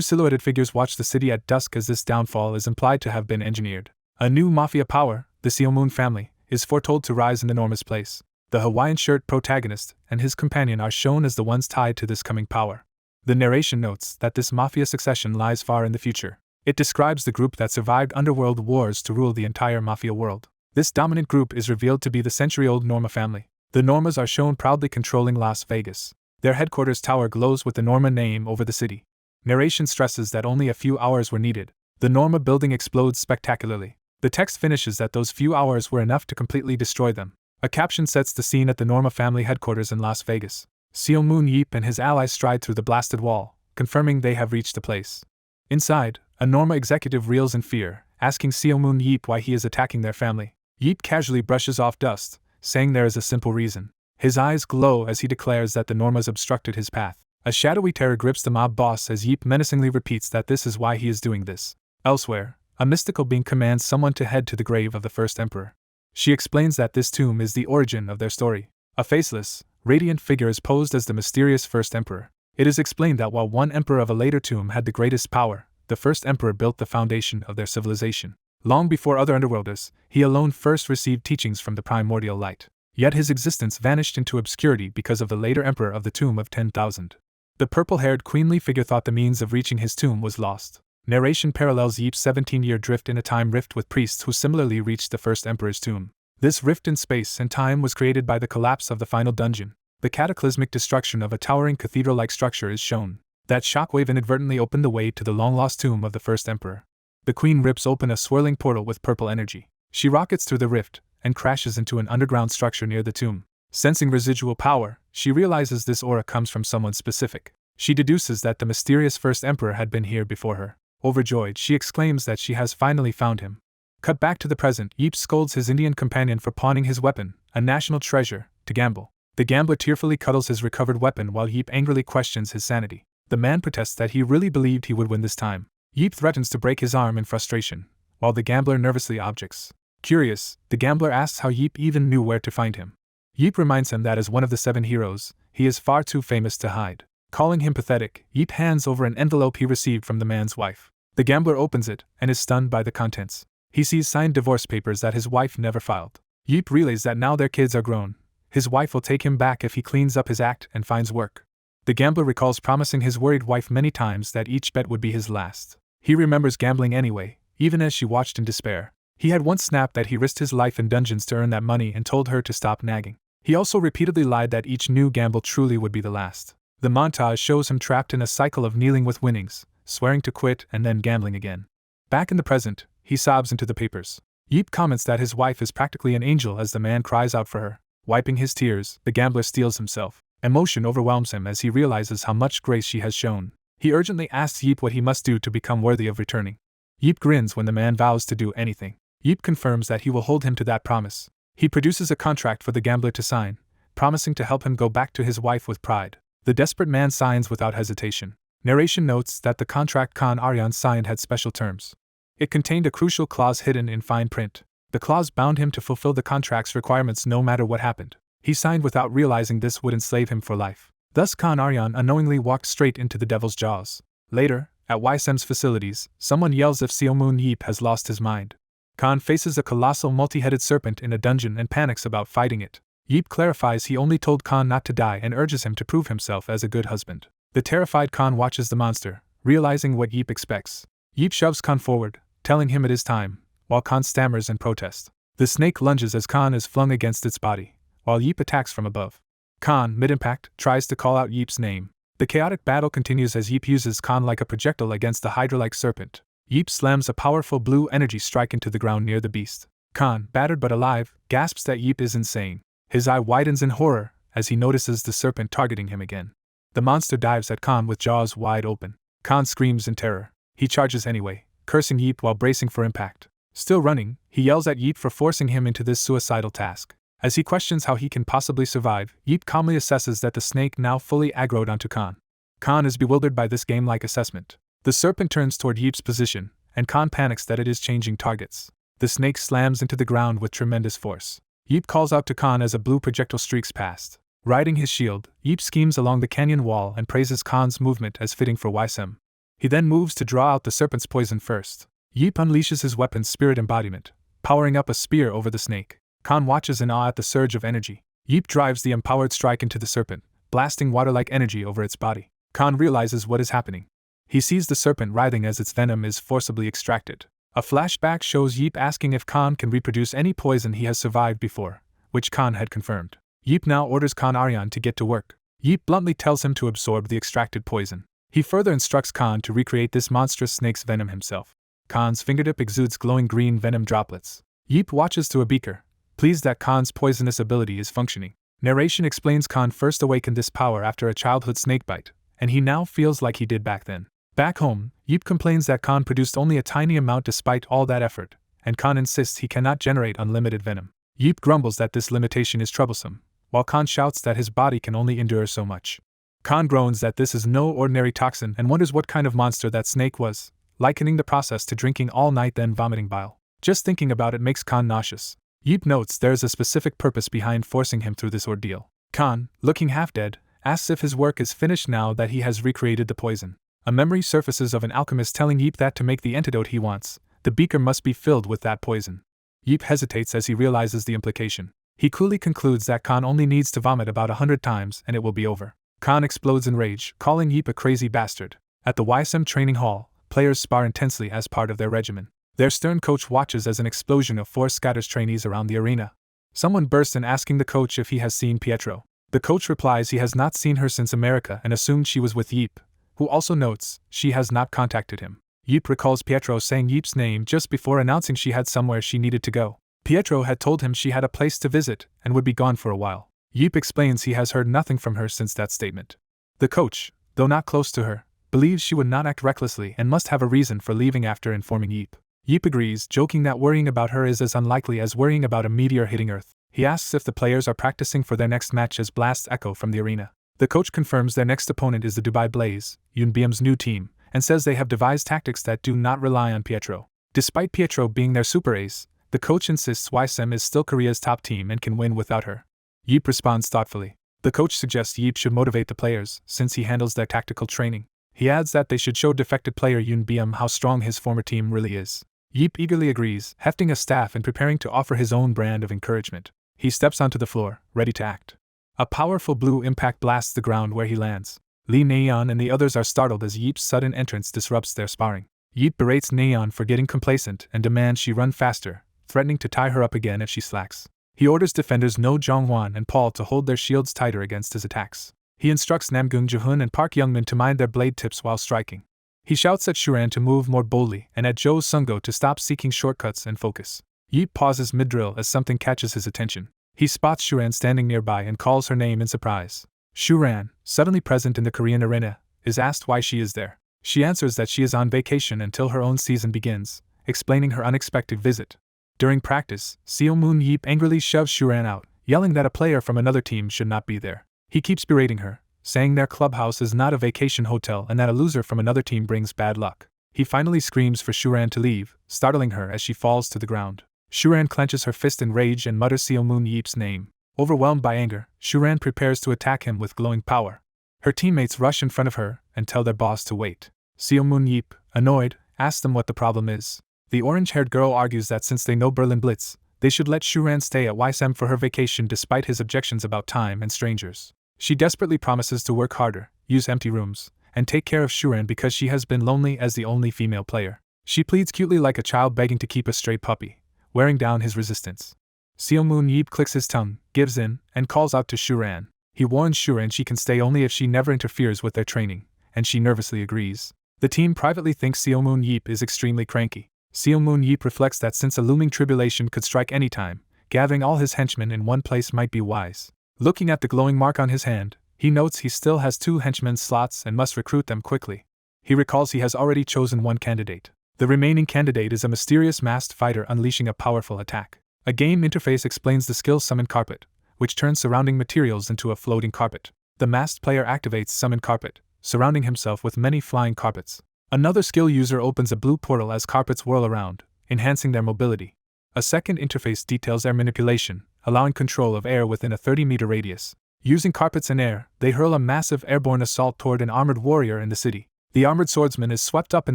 silhouetted figures watch the city at dusk as this downfall is implied to have been engineered. A new mafia power, the Seo Moon family, is foretold to rise in the Norma's place. The Hawaiian shirt protagonist and his companion are shown as the ones tied to this coming power. The narration notes that this mafia succession lies far in the future. It describes the group that survived underworld wars to rule the entire mafia world. This dominant group is revealed to be the century-old Norma family. The Normas are shown proudly controlling Las Vegas. Their headquarters tower glows with the Norma name over the city. Narration stresses that only a few hours were needed. The Norma building explodes spectacularly. The text finishes that those few hours were enough to completely destroy them. A caption sets the scene at the Norma family headquarters in Las Vegas. Seo Moon Yeep and his allies stride through the blasted wall, confirming they have reached the place. Inside, a Norma executive reels in fear, asking Seo Moon Yeep why he is attacking their family. Yeep casually brushes off dust, saying there is a simple reason. His eyes glow as he declares that the Normas obstructed his path. A shadowy terror grips the mob boss as Yeep menacingly repeats that this is why he is doing this. Elsewhere, a mystical being commands someone to head to the grave of the first emperor. She explains that this tomb is the origin of their story. A faceless, radiant figure is posed as the mysterious first emperor. It is explained that while one emperor of a later tomb had the greatest power, the first emperor built the foundation of their civilization. Long before other underworlders, he alone first received teachings from the primordial light. Yet his existence vanished into obscurity because of the later emperor of the Tomb of 10,000. The purple-haired queenly figure thought the means of reaching his tomb was lost. Narration parallels Yeep's 17-year drift in a time rift with priests who similarly reached the first emperor's tomb. This rift in space and time was created by the collapse of the final dungeon. The cataclysmic destruction of a towering cathedral-like structure is shown. That shockwave inadvertently opened the way to the long-lost tomb of the first emperor. The queen rips open a swirling portal with purple energy. She rockets through the rift and crashes into an underground structure near the tomb. Sensing residual power, she realizes this aura comes from someone specific. She deduces that the mysterious first emperor had been here before her. Overjoyed, she exclaims that she has finally found him. Cut back to the present, Yeep scolds his Indian companion for pawning his weapon, a national treasure, to gamble. The gambler tearfully cuddles his recovered weapon while Yeep angrily questions his sanity. The man protests that he really believed he would win this time. Yeep threatens to break his arm in frustration, while the gambler nervously objects. Curious, the gambler asks how Yeep even knew where to find him. Yeep reminds him that as one of the 7 heroes, he is far too famous to hide. Calling him pathetic, Yeep hands over an envelope he received from the man's wife. The gambler opens it and is stunned by the contents. He sees signed divorce papers that his wife never filed. Yip relays that now their kids are grown. His wife will take him back if he cleans up his act and finds work. The gambler recalls promising his worried wife many times that each bet would be his last. He remembers gambling anyway, even as she watched in despair. He had once snapped that he risked his life in dungeons to earn that money and told her to stop nagging. He also repeatedly lied that each new gamble truly would be the last. The montage shows him trapped in a cycle of kneeling with winnings, swearing to quit and then gambling again. Back in the present, he sobs into the papers. Yip comments that his wife is practically an angel as the man cries out for her. Wiping his tears, the gambler steels himself. Emotion overwhelms him as he realizes how much grace she has shown. He urgently asks Yip what he must do to become worthy of returning. Yip grins when the man vows to do anything. Yip confirms that he will hold him to that promise. He produces a contract for the gambler to sign, promising to help him go back to his wife with pride. The desperate man signs without hesitation. Narration notes that the contract Khan Aryan signed had special terms. It contained a crucial clause hidden in fine print. The clause bound him to fulfill the contract's requirements no matter what happened. He signed without realizing this would enslave him for life. Thus Khan Aryan unknowingly walked straight into the devil's jaws. Later, at Weissim's facilities, someone yells if Seomun Yip has lost his mind. Khan faces a colossal multi-headed serpent in a dungeon and panics about fighting it. Yip clarifies he only told Khan not to die and urges him to prove himself as a good husband. The terrified Khan watches the monster, realizing what Yip expects. Yip shoves Khan forward, telling him it is time, while Khan stammers in protest. The snake lunges as Khan is flung against its body, while Yip attacks from above. Khan, mid-impact, tries to call out Yip's name. The chaotic battle continues as Yip uses Khan like a projectile against the hydra-like serpent. Yip slams a powerful blue energy strike into the ground near the beast. Khan, battered but alive, gasps that Yip is insane. His eye widens in horror as he notices the serpent targeting him again. The monster dives at Khan with jaws wide open. Khan screams in terror. He charges anyway, cursing Yip while bracing for impact. Still running, he yells at Yip for forcing him into this suicidal task. As he questions how he can possibly survive, Yip calmly assesses that the snake now fully aggroed onto Khan. Khan is bewildered by this game-like assessment. The serpent turns toward Yip's position, and Khan panics that it is changing targets. The snake slams into the ground with tremendous force. Yip calls out to Khan as a blue projectile streaks past. Riding his shield, Yip schemes along the canyon wall and praises Khan's movement as fitting for Weissim. He then moves to draw out the serpent's poison first. Yip unleashes his weapon's spirit embodiment, powering up a spear over the snake. Khan watches in awe at the surge of energy. Yip drives the empowered strike into the serpent, blasting water-like energy over its body. Khan realizes what is happening. He sees the serpent writhing as its venom is forcibly extracted. A flashback shows Yip asking if Khan can reproduce any poison he has survived before, which Khan had confirmed. Yip now orders Khan Aryan to get to work. Yip bluntly tells him to absorb the extracted poison. He further instructs Khan to recreate this monstrous snake's venom himself. Khan's fingertip exudes glowing green venom droplets. Yip watches through a beaker, pleased that Khan's poisonous ability is functioning. Narration explains Khan first awakened this power after a childhood snakebite, and he now feels like he did back then. Back home, Yip complains that Khan produced only a tiny amount despite all that effort, and Khan insists he cannot generate unlimited venom. Yip grumbles that this limitation is troublesome, while Khan shouts that his body can only endure so much. Khan groans that this is no ordinary toxin and wonders what kind of monster that snake was, likening the process to drinking all night then vomiting bile. Just thinking about it makes Khan nauseous. Yip notes there is a specific purpose behind forcing him through this ordeal. Khan, looking half-dead, asks if his work is finished now that he has recreated the poison. A memory surfaces of an alchemist telling Yip that to make the antidote he wants, the beaker must be filled with that poison. Yip hesitates as he realizes the implication. He coolly concludes that Khan only needs to vomit about 100 times and it will be over. Khan explodes in rage, calling Yip a crazy bastard. At the Weissim training hall, players spar intensely as part of their regimen. Their stern coach watches as an explosion of force scatters trainees around the arena. Someone bursts in asking the coach if he has seen Pietro. The coach replies he has not seen her since America and assumed she was with Yip, who also notes she has not contacted him. Yip recalls Pietro saying Yip's name just before announcing she had somewhere she needed to go. Pietro had told him she had a place to visit and would be gone for a while. Yip explains he has heard nothing from her since that statement. The coach, though not close to her, believes she would not act recklessly and must have a reason for leaving after informing Yip. Yip agrees, joking that worrying about her is as unlikely as worrying about a meteor hitting Earth. He asks if the players are practicing for their next match as blasts echo from the arena. The coach confirms their next opponent is the Dubai Blaze, Yoon Byum's new team, and says they have devised tactics that do not rely on Pietro. Despite Pietro being their super ace, the coach insists Weissim is still Korea's top team and can win without her. Yip responds thoughtfully. The coach suggests Yip should motivate the players, since he handles their tactical training. He adds that they should show defected player Yoon Byum how strong his former team really is. Yeep eagerly agrees, hefting a staff and preparing to offer his own brand of encouragement. He steps onto the floor, ready to act. A powerful blue impact blasts the ground where he lands. Lee Nayeon and the others are startled as Yeep's sudden entrance disrupts their sparring. Yeep berates Nayeon for getting complacent and demands she run faster, threatening to tie her up again if she slacks. He orders defenders No Jong-hwan and Paul to hold their shields tighter against his attacks. He instructs Namgung Jehun and Park Youngmin to mind their blade tips while striking. He shouts at Shuran to move more boldly and at Jo Sungo to stop seeking shortcuts and focus. Yeep pauses mid-drill as something catches his attention. He spots Shuran standing nearby and calls her name in surprise. Shuran, suddenly present in the Korean arena, is asked why she is there. She answers that she is on vacation until her own season begins, explaining her unexpected visit. During practice, Seo Moon Yeep angrily shoves Shuran out, yelling that a player from another team should not be there. He keeps berating her, saying their clubhouse is not a vacation hotel and that a loser from another team brings bad luck. He finally screams for Shuran to leave, startling her as she falls to the ground. Shuran clenches her fist in rage and mutters Seo Moon Yeep's name. Overwhelmed by anger, Shuran prepares to attack him with glowing power. Her teammates rush in front of her and tell their boss to wait. Seo Moon Yeep, annoyed, asks them what the problem is. The orange-haired girl argues that since they know Berlin Blitz, they should let Shuran stay at Weissim for her vacation despite his objections about time and strangers. She desperately promises to work harder, use empty rooms, and take care of Shuran because she has been lonely as the only female player. She pleads cutely like a child begging to keep a stray puppy, wearing down his resistance. Seo Moon Yeep clicks his tongue, gives in, and calls out to Shuran. He warns Shuran she can stay only if she never interferes with their training, and she nervously agrees. The team privately thinks Seo Moon Yeep is extremely cranky. Seo Moon Yeep reflects that since a looming tribulation could strike any time, gathering all his henchmen in one place might be wise. Looking at the glowing mark on his hand, he notes he still has 2 henchmen slots and must recruit them quickly. He recalls he has already chosen one candidate. The remaining candidate is a mysterious masked fighter unleashing a powerful attack. A game interface explains the skill Summon Carpet, which turns surrounding materials into a floating carpet. The masked player activates Summon Carpet, surrounding himself with many flying carpets. Another skill user opens a blue portal as carpets whirl around, enhancing their mobility. A second interface details air manipulation, allowing control of air within a 30-meter radius. Using carpets and air, they hurl a massive airborne assault toward an armored warrior in the city. The armored swordsman is swept up in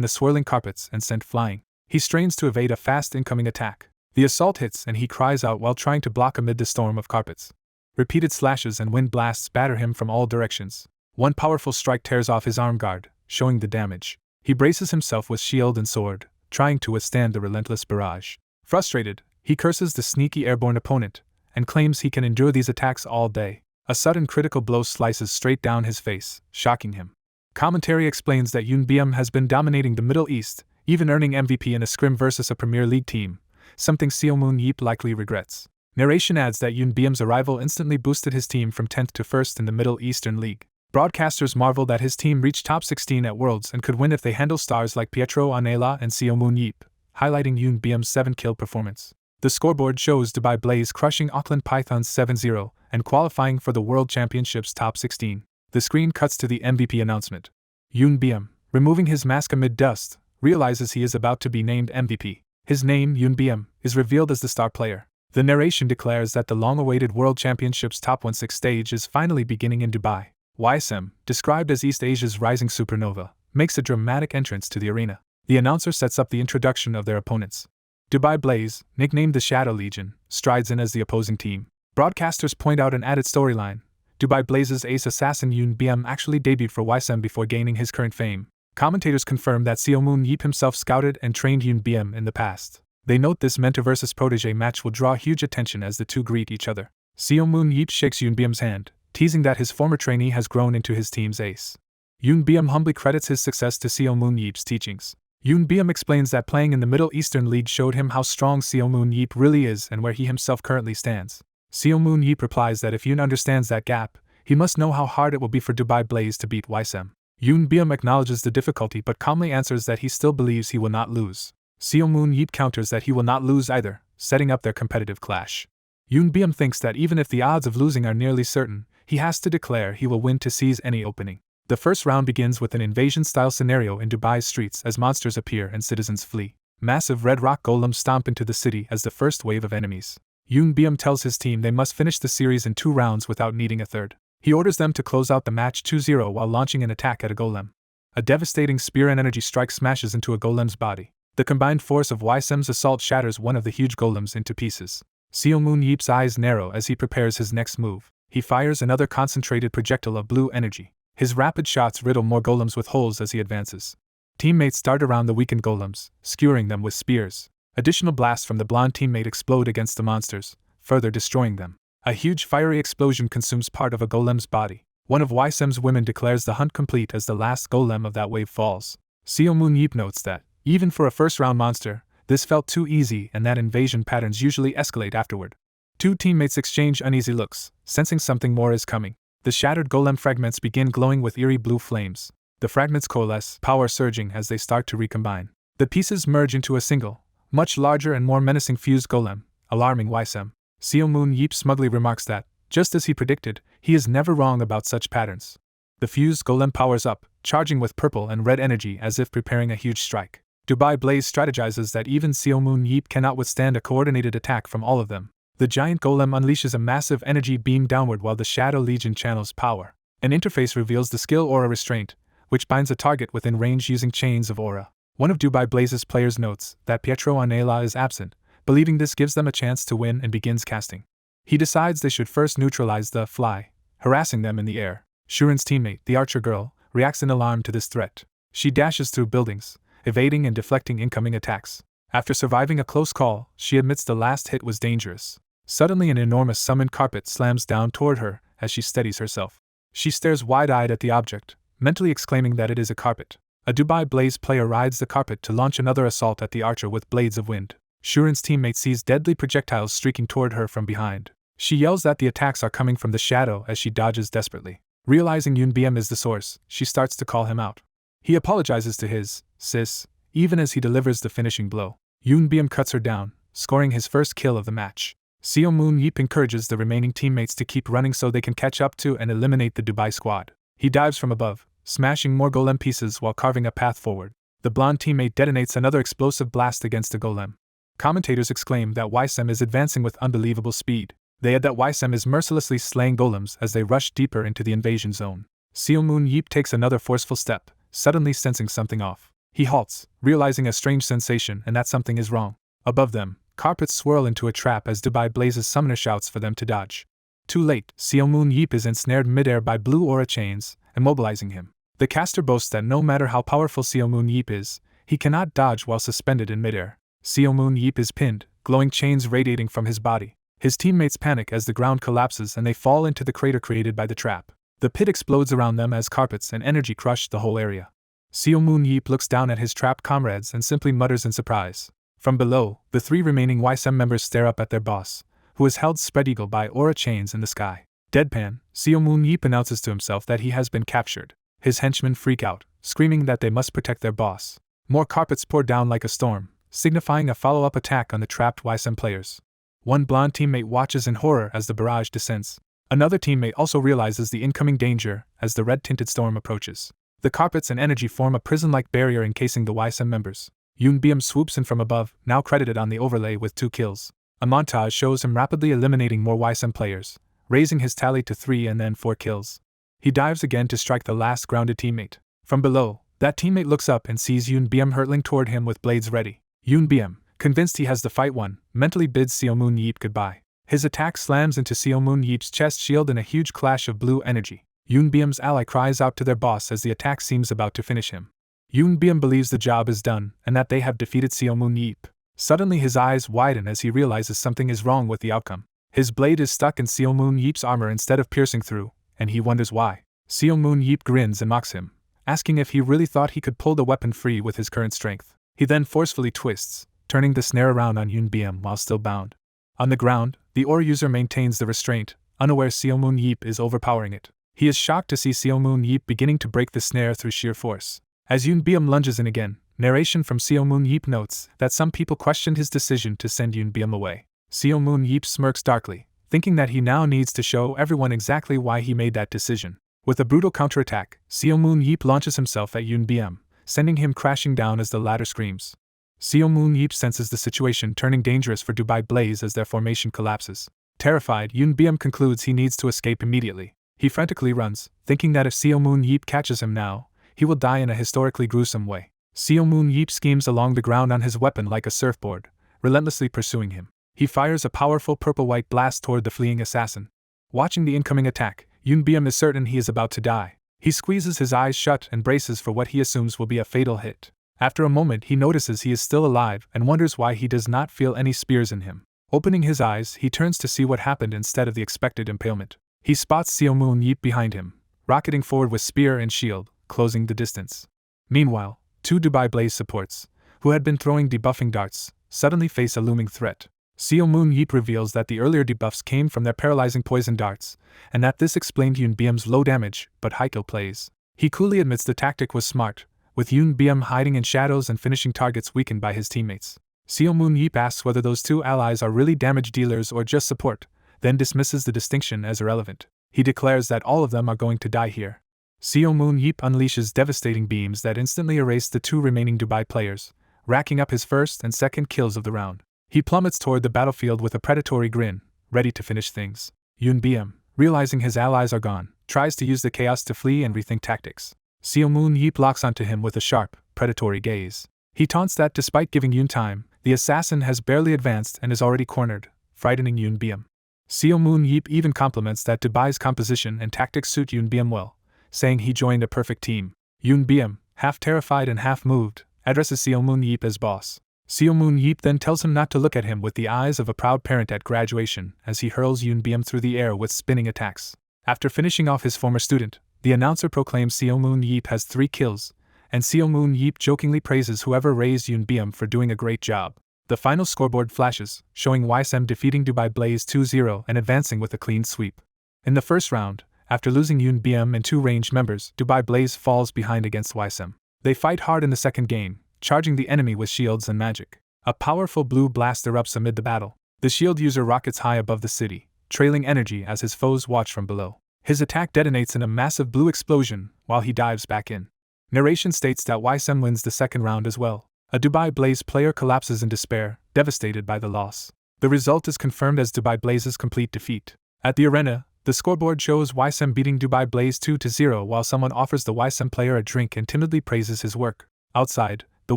the swirling carpets and sent flying. He strains to evade a fast incoming attack. The assault hits and he cries out while trying to block amid the storm of carpets. Repeated slashes and wind blasts batter him from all directions. One powerful strike tears off his arm guard, showing the damage. He braces himself with shield and sword, trying to withstand the relentless barrage. Frustrated, he curses the sneaky airborne opponent, and claims he can endure these attacks all day. A sudden critical blow slices straight down his face, shocking him. Commentary explains that Yoon Byum has been dominating the Middle East, even earning MVP in a scrim versus a Premier League team, something Seo Moon Yeep likely regrets. Narration adds that Yoon Byum's arrival instantly boosted his team from 10th to 1st in the Middle Eastern League. Broadcasters marvel that his team reached top 16 at Worlds and could win if they handle stars like Pietro Anela and Seo Moon Yeep, highlighting Yoon Byum's 7-kill performance. The scoreboard shows Dubai Blaze crushing Auckland Pythons 7-0 and qualifying for the World Championships top 16. The screen cuts to the MVP announcement. Yoon Byum, removing his mask amid dust, realizes he is about to be named MVP. His name, Yoon Byum, is revealed as the star player. The narration declares that the long-awaited World Championships top 16 stage is finally beginning in Dubai. Weissim, described as East Asia's rising supernova, makes a dramatic entrance to the arena. The announcer sets up the introduction of their opponents. Dubai Blaze, nicknamed the Shadow Legion, strides in as the opposing team. Broadcasters point out an added storyline. Dubai Blaze's ace assassin Yoon Byum actually debuted for Weissim before gaining his current fame. Commentators confirm that Seo Moon Yeep himself scouted and trained Yoon Byum in the past. They note this mentor versus protege match will draw huge attention as the two greet each other. Seo Moon Yeep shakes Yoon Byum's hand, teasing that his former trainee has grown into his team's ace. Yoon Byum humbly credits his success to Seo Moon Yeep's teachings. Yoon Byum explains that playing in the Middle Eastern League showed him how strong Seo Moon Yeep really is and where he himself currently stands. Seo Moon Yeep replies that if Yoon understands that gap, he must know how hard it will be for Dubai Blaze to beat Weissim. Yoon Byum acknowledges the difficulty but calmly answers that he still believes he will not lose. Seo Moon Yeep counters that he will not lose either, setting up their competitive clash. Yoon Byum thinks that even if the odds of losing are nearly certain, he has to declare he will win to seize any opening. The first round begins with an invasion-style scenario in Dubai's streets as monsters appear and citizens flee. Massive red rock golems stomp into the city as the first wave of enemies. Yoon Byum tells his team they must finish the series in 2 rounds without needing a third. He orders them to close out the match 2-0 while launching an attack at a golem. A devastating spear and energy strike smashes into a golem's body. The combined force of Weissim's assault shatters one of the huge golems into pieces. Seo Moon Yeep's eyes narrow as he prepares his next move. He fires another concentrated projectile of blue energy. His rapid shots riddle more golems with holes as he advances. Teammates dart around the weakened golems, skewering them with spears. Additional blasts from the blonde teammate explode against the monsters, further destroying them. A huge fiery explosion consumes part of a golem's body. One of Weissim's women declares the hunt complete as the last golem of that wave falls. Seo Moon Yeep notes that, even for a first-round monster, this felt too easy and that invasion patterns usually escalate afterward. Two teammates exchange uneasy looks, sensing something more is coming. The shattered golem fragments begin glowing with eerie blue flames. The fragments coalesce, power surging as they start to recombine. The pieces merge into a single, much larger and more menacing fused golem, alarming Weissim. Seo Moon Yeep smugly remarks that, just as he predicted, he is never wrong about such patterns. The fused golem powers up, charging with purple and red energy as if preparing a huge strike. Dubai Blaze strategizes that even Seo Moon Yeep cannot withstand a coordinated attack from all of them. The giant golem unleashes a massive energy beam downward while the Shadow Legion channels power. An interface reveals the skill Aura Restraint, which binds a target within range using chains of aura. One of Dubai Blaze's players notes that Pietro Anela is absent, believing this gives them a chance to win and begins casting. He decides they should first neutralize the fly, harassing them in the air. Shuran's teammate, the archer girl, reacts in alarm to this threat. She dashes through buildings, evading and deflecting incoming attacks. After surviving a close call, she admits the last hit was dangerous. Suddenly an enormous summoned carpet slams down toward her as she steadies herself. She stares wide-eyed at the object, mentally exclaiming that it is a carpet. A Dubai Blaze player rides the carpet to launch another assault at the archer with blades of wind. Shuran's teammate sees deadly projectiles streaking toward her from behind. She yells that the attacks are coming from the shadow as she dodges desperately. Realizing Yunbiem is the source, she starts to call him out. He apologizes to his sis, even as he delivers the finishing blow. Yunbiem cuts her down, scoring his first kill of the match. Seo Moon Yeep encourages the remaining teammates to keep running so they can catch up to and eliminate the Dubai squad. He dives from above, smashing more golem pieces while carving a path forward. The blonde teammate detonates another explosive blast against the golem. Commentators exclaim that Weissim is advancing with unbelievable speed. They add that Weissim is mercilessly slaying golems as they rush deeper into the invasion zone. Seo Moon Yeep takes another forceful step, suddenly sensing something off. He halts, realizing a strange sensation and that something is wrong. Above them, carpets swirl into a trap as Dubai Blaze's summoner shouts for them to dodge. Too late, Seo Moon Yeep is ensnared midair by blue aura chains, immobilizing him. The caster boasts that no matter how powerful Seo Moon Yeep is, he cannot dodge while suspended in midair. Seo Moon Yeep is pinned, glowing chains radiating from his body. His teammates panic as the ground collapses and they fall into the crater created by the trap. The pit explodes around them as carpets and energy crush the whole area. Seo Moon Yeep looks down at his trapped comrades and simply mutters in surprise. From below, the three remaining Weissim members stare up at their boss, who is held spread-eagle by aura chains in the sky. Deadpan, Seo Moon Yeep announces to himself that he has been captured. His henchmen freak out, screaming that they must protect their boss. More carpets pour down like a storm, signifying a follow-up attack on the trapped Weissim players. One blonde teammate watches in horror as the barrage descends. Another teammate also realizes the incoming danger as the red-tinted storm approaches. The carpets and energy form a prison-like barrier encasing the Weissim members. Yunbiem swoops in from above, now credited on the overlay with 2 kills. A montage shows him rapidly eliminating more Weissim players, raising his tally to 3 and then 4 kills. He dives again to strike the last grounded teammate. From below, that teammate looks up and sees Yunbiem hurtling toward him with blades ready. Yunbiem, convinced he has the fight won, mentally bids Seo Moon Yeep goodbye. His attack slams into Seo Moon Yeep's chest shield in a huge clash of blue energy. Yunbiem's ally cries out to their boss as the attack seems about to finish him. Yunbiem believes the job is done and that they have defeated Seo Moon Yeep. Suddenly his eyes widen as he realizes something is wrong with the outcome. His blade is stuck in Seo Moon Yeep's armor instead of piercing through, and he wonders why. Seo Moon Yeep grins and mocks him, asking if he really thought he could pull the weapon free with his current strength. He then forcefully twists, turning the snare around on Yunbiem while still bound. On the ground, the ore user maintains the restraint, unaware Seo Moon Yeep is overpowering it. He is shocked to see Seo Moon Yeep beginning to break the snare through sheer force. As Yunbiem lunges in again, narration from Seo Moon Yeep notes that some people questioned his decision to send Yunbiem away. Seo Moon Yeep smirks darkly, thinking that he now needs to show everyone exactly why he made that decision. With a brutal counterattack, Seo Moon Yeep launches himself at Yunbiem, sending him crashing down as the latter screams. Seo Moon Yeep senses the situation turning dangerous for Dubai Blaze as their formation collapses. Terrified, Yunbiem concludes he needs to escape immediately. He frantically runs, thinking that if Seo Moon Yeep catches him now, he will die in a historically gruesome way. Seo Moon Yeep schemes along the ground on his weapon like a surfboard, relentlessly pursuing him. He fires a powerful purple-white blast toward the fleeing assassin. Watching the incoming attack, Yoon Byum is certain he is about to die. He squeezes his eyes shut and braces for what he assumes will be a fatal hit. After a moment he notices he is still alive and wonders why he does not feel any spears in him. Opening his eyes, he turns to see what happened instead of the expected impalement. He spots Seo Moon Yeep behind him, rocketing forward with spear and shield, closing the distance. Meanwhile, 2 Dubai Blaze supports, who had been throwing debuffing darts, suddenly face a looming threat. Seo Moon Yeep reveals that the earlier debuffs came from their paralyzing poison darts, and that this explained Yoon Byum's low damage but high kill plays. He coolly admits the tactic was smart, with Yoon Byum hiding in shadows and finishing targets weakened by his teammates. Seo Moon Yeep asks whether those 2 allies are really damage dealers or just support, then dismisses the distinction as irrelevant. He declares that all of them are going to die here. Seo Moon Yeep unleashes devastating beams that instantly erase the 2 remaining Dubai players, racking up his first and second kills of the round. He plummets toward the battlefield with a predatory grin, ready to finish things. Yoon Byum, realizing his allies are gone, tries to use the chaos to flee and rethink tactics. Seo Moon Yeep locks onto him with a sharp, predatory gaze. He taunts that despite giving Yoon time, the assassin has barely advanced and is already cornered, frightening Yoon Byum. Seo Moon Yeep even compliments that Dubai's composition and tactics suit Yoon Byum well, saying he joined a perfect team. Yoon Byum, half terrified and half moved, addresses Seo Moon Yeep as boss. Seo Moon Yeep then tells him not to look at him with the eyes of a proud parent at graduation as he hurls Yoon Byum through the air with spinning attacks. After finishing off his former student, the announcer proclaims Seo Moon Yeep has 3 kills, and Seo Moon Yeep jokingly praises whoever raised Yoon Byum for doing a great job. The final scoreboard flashes, showing Weissim defeating Dubai Blaze 2-0 and advancing with a clean sweep. In the first round, after losing Yoon Byum and 2 ranged members, Dubai Blaze falls behind against Weissim. They fight hard in the second game, charging the enemy with shields and magic. A powerful blue blast erupts amid the battle. The shield user rockets high above the city, trailing energy as his foes watch from below. His attack detonates in a massive blue explosion while he dives back in. Narration states that Weissim wins the second round as well. A Dubai Blaze player collapses in despair, devastated by the loss. The result is confirmed as Dubai Blaze's complete defeat. At the arena, the scoreboard shows Weissim beating Dubai Blaze 2-0 while someone offers the Weissim player a drink and timidly praises his work. Outside, the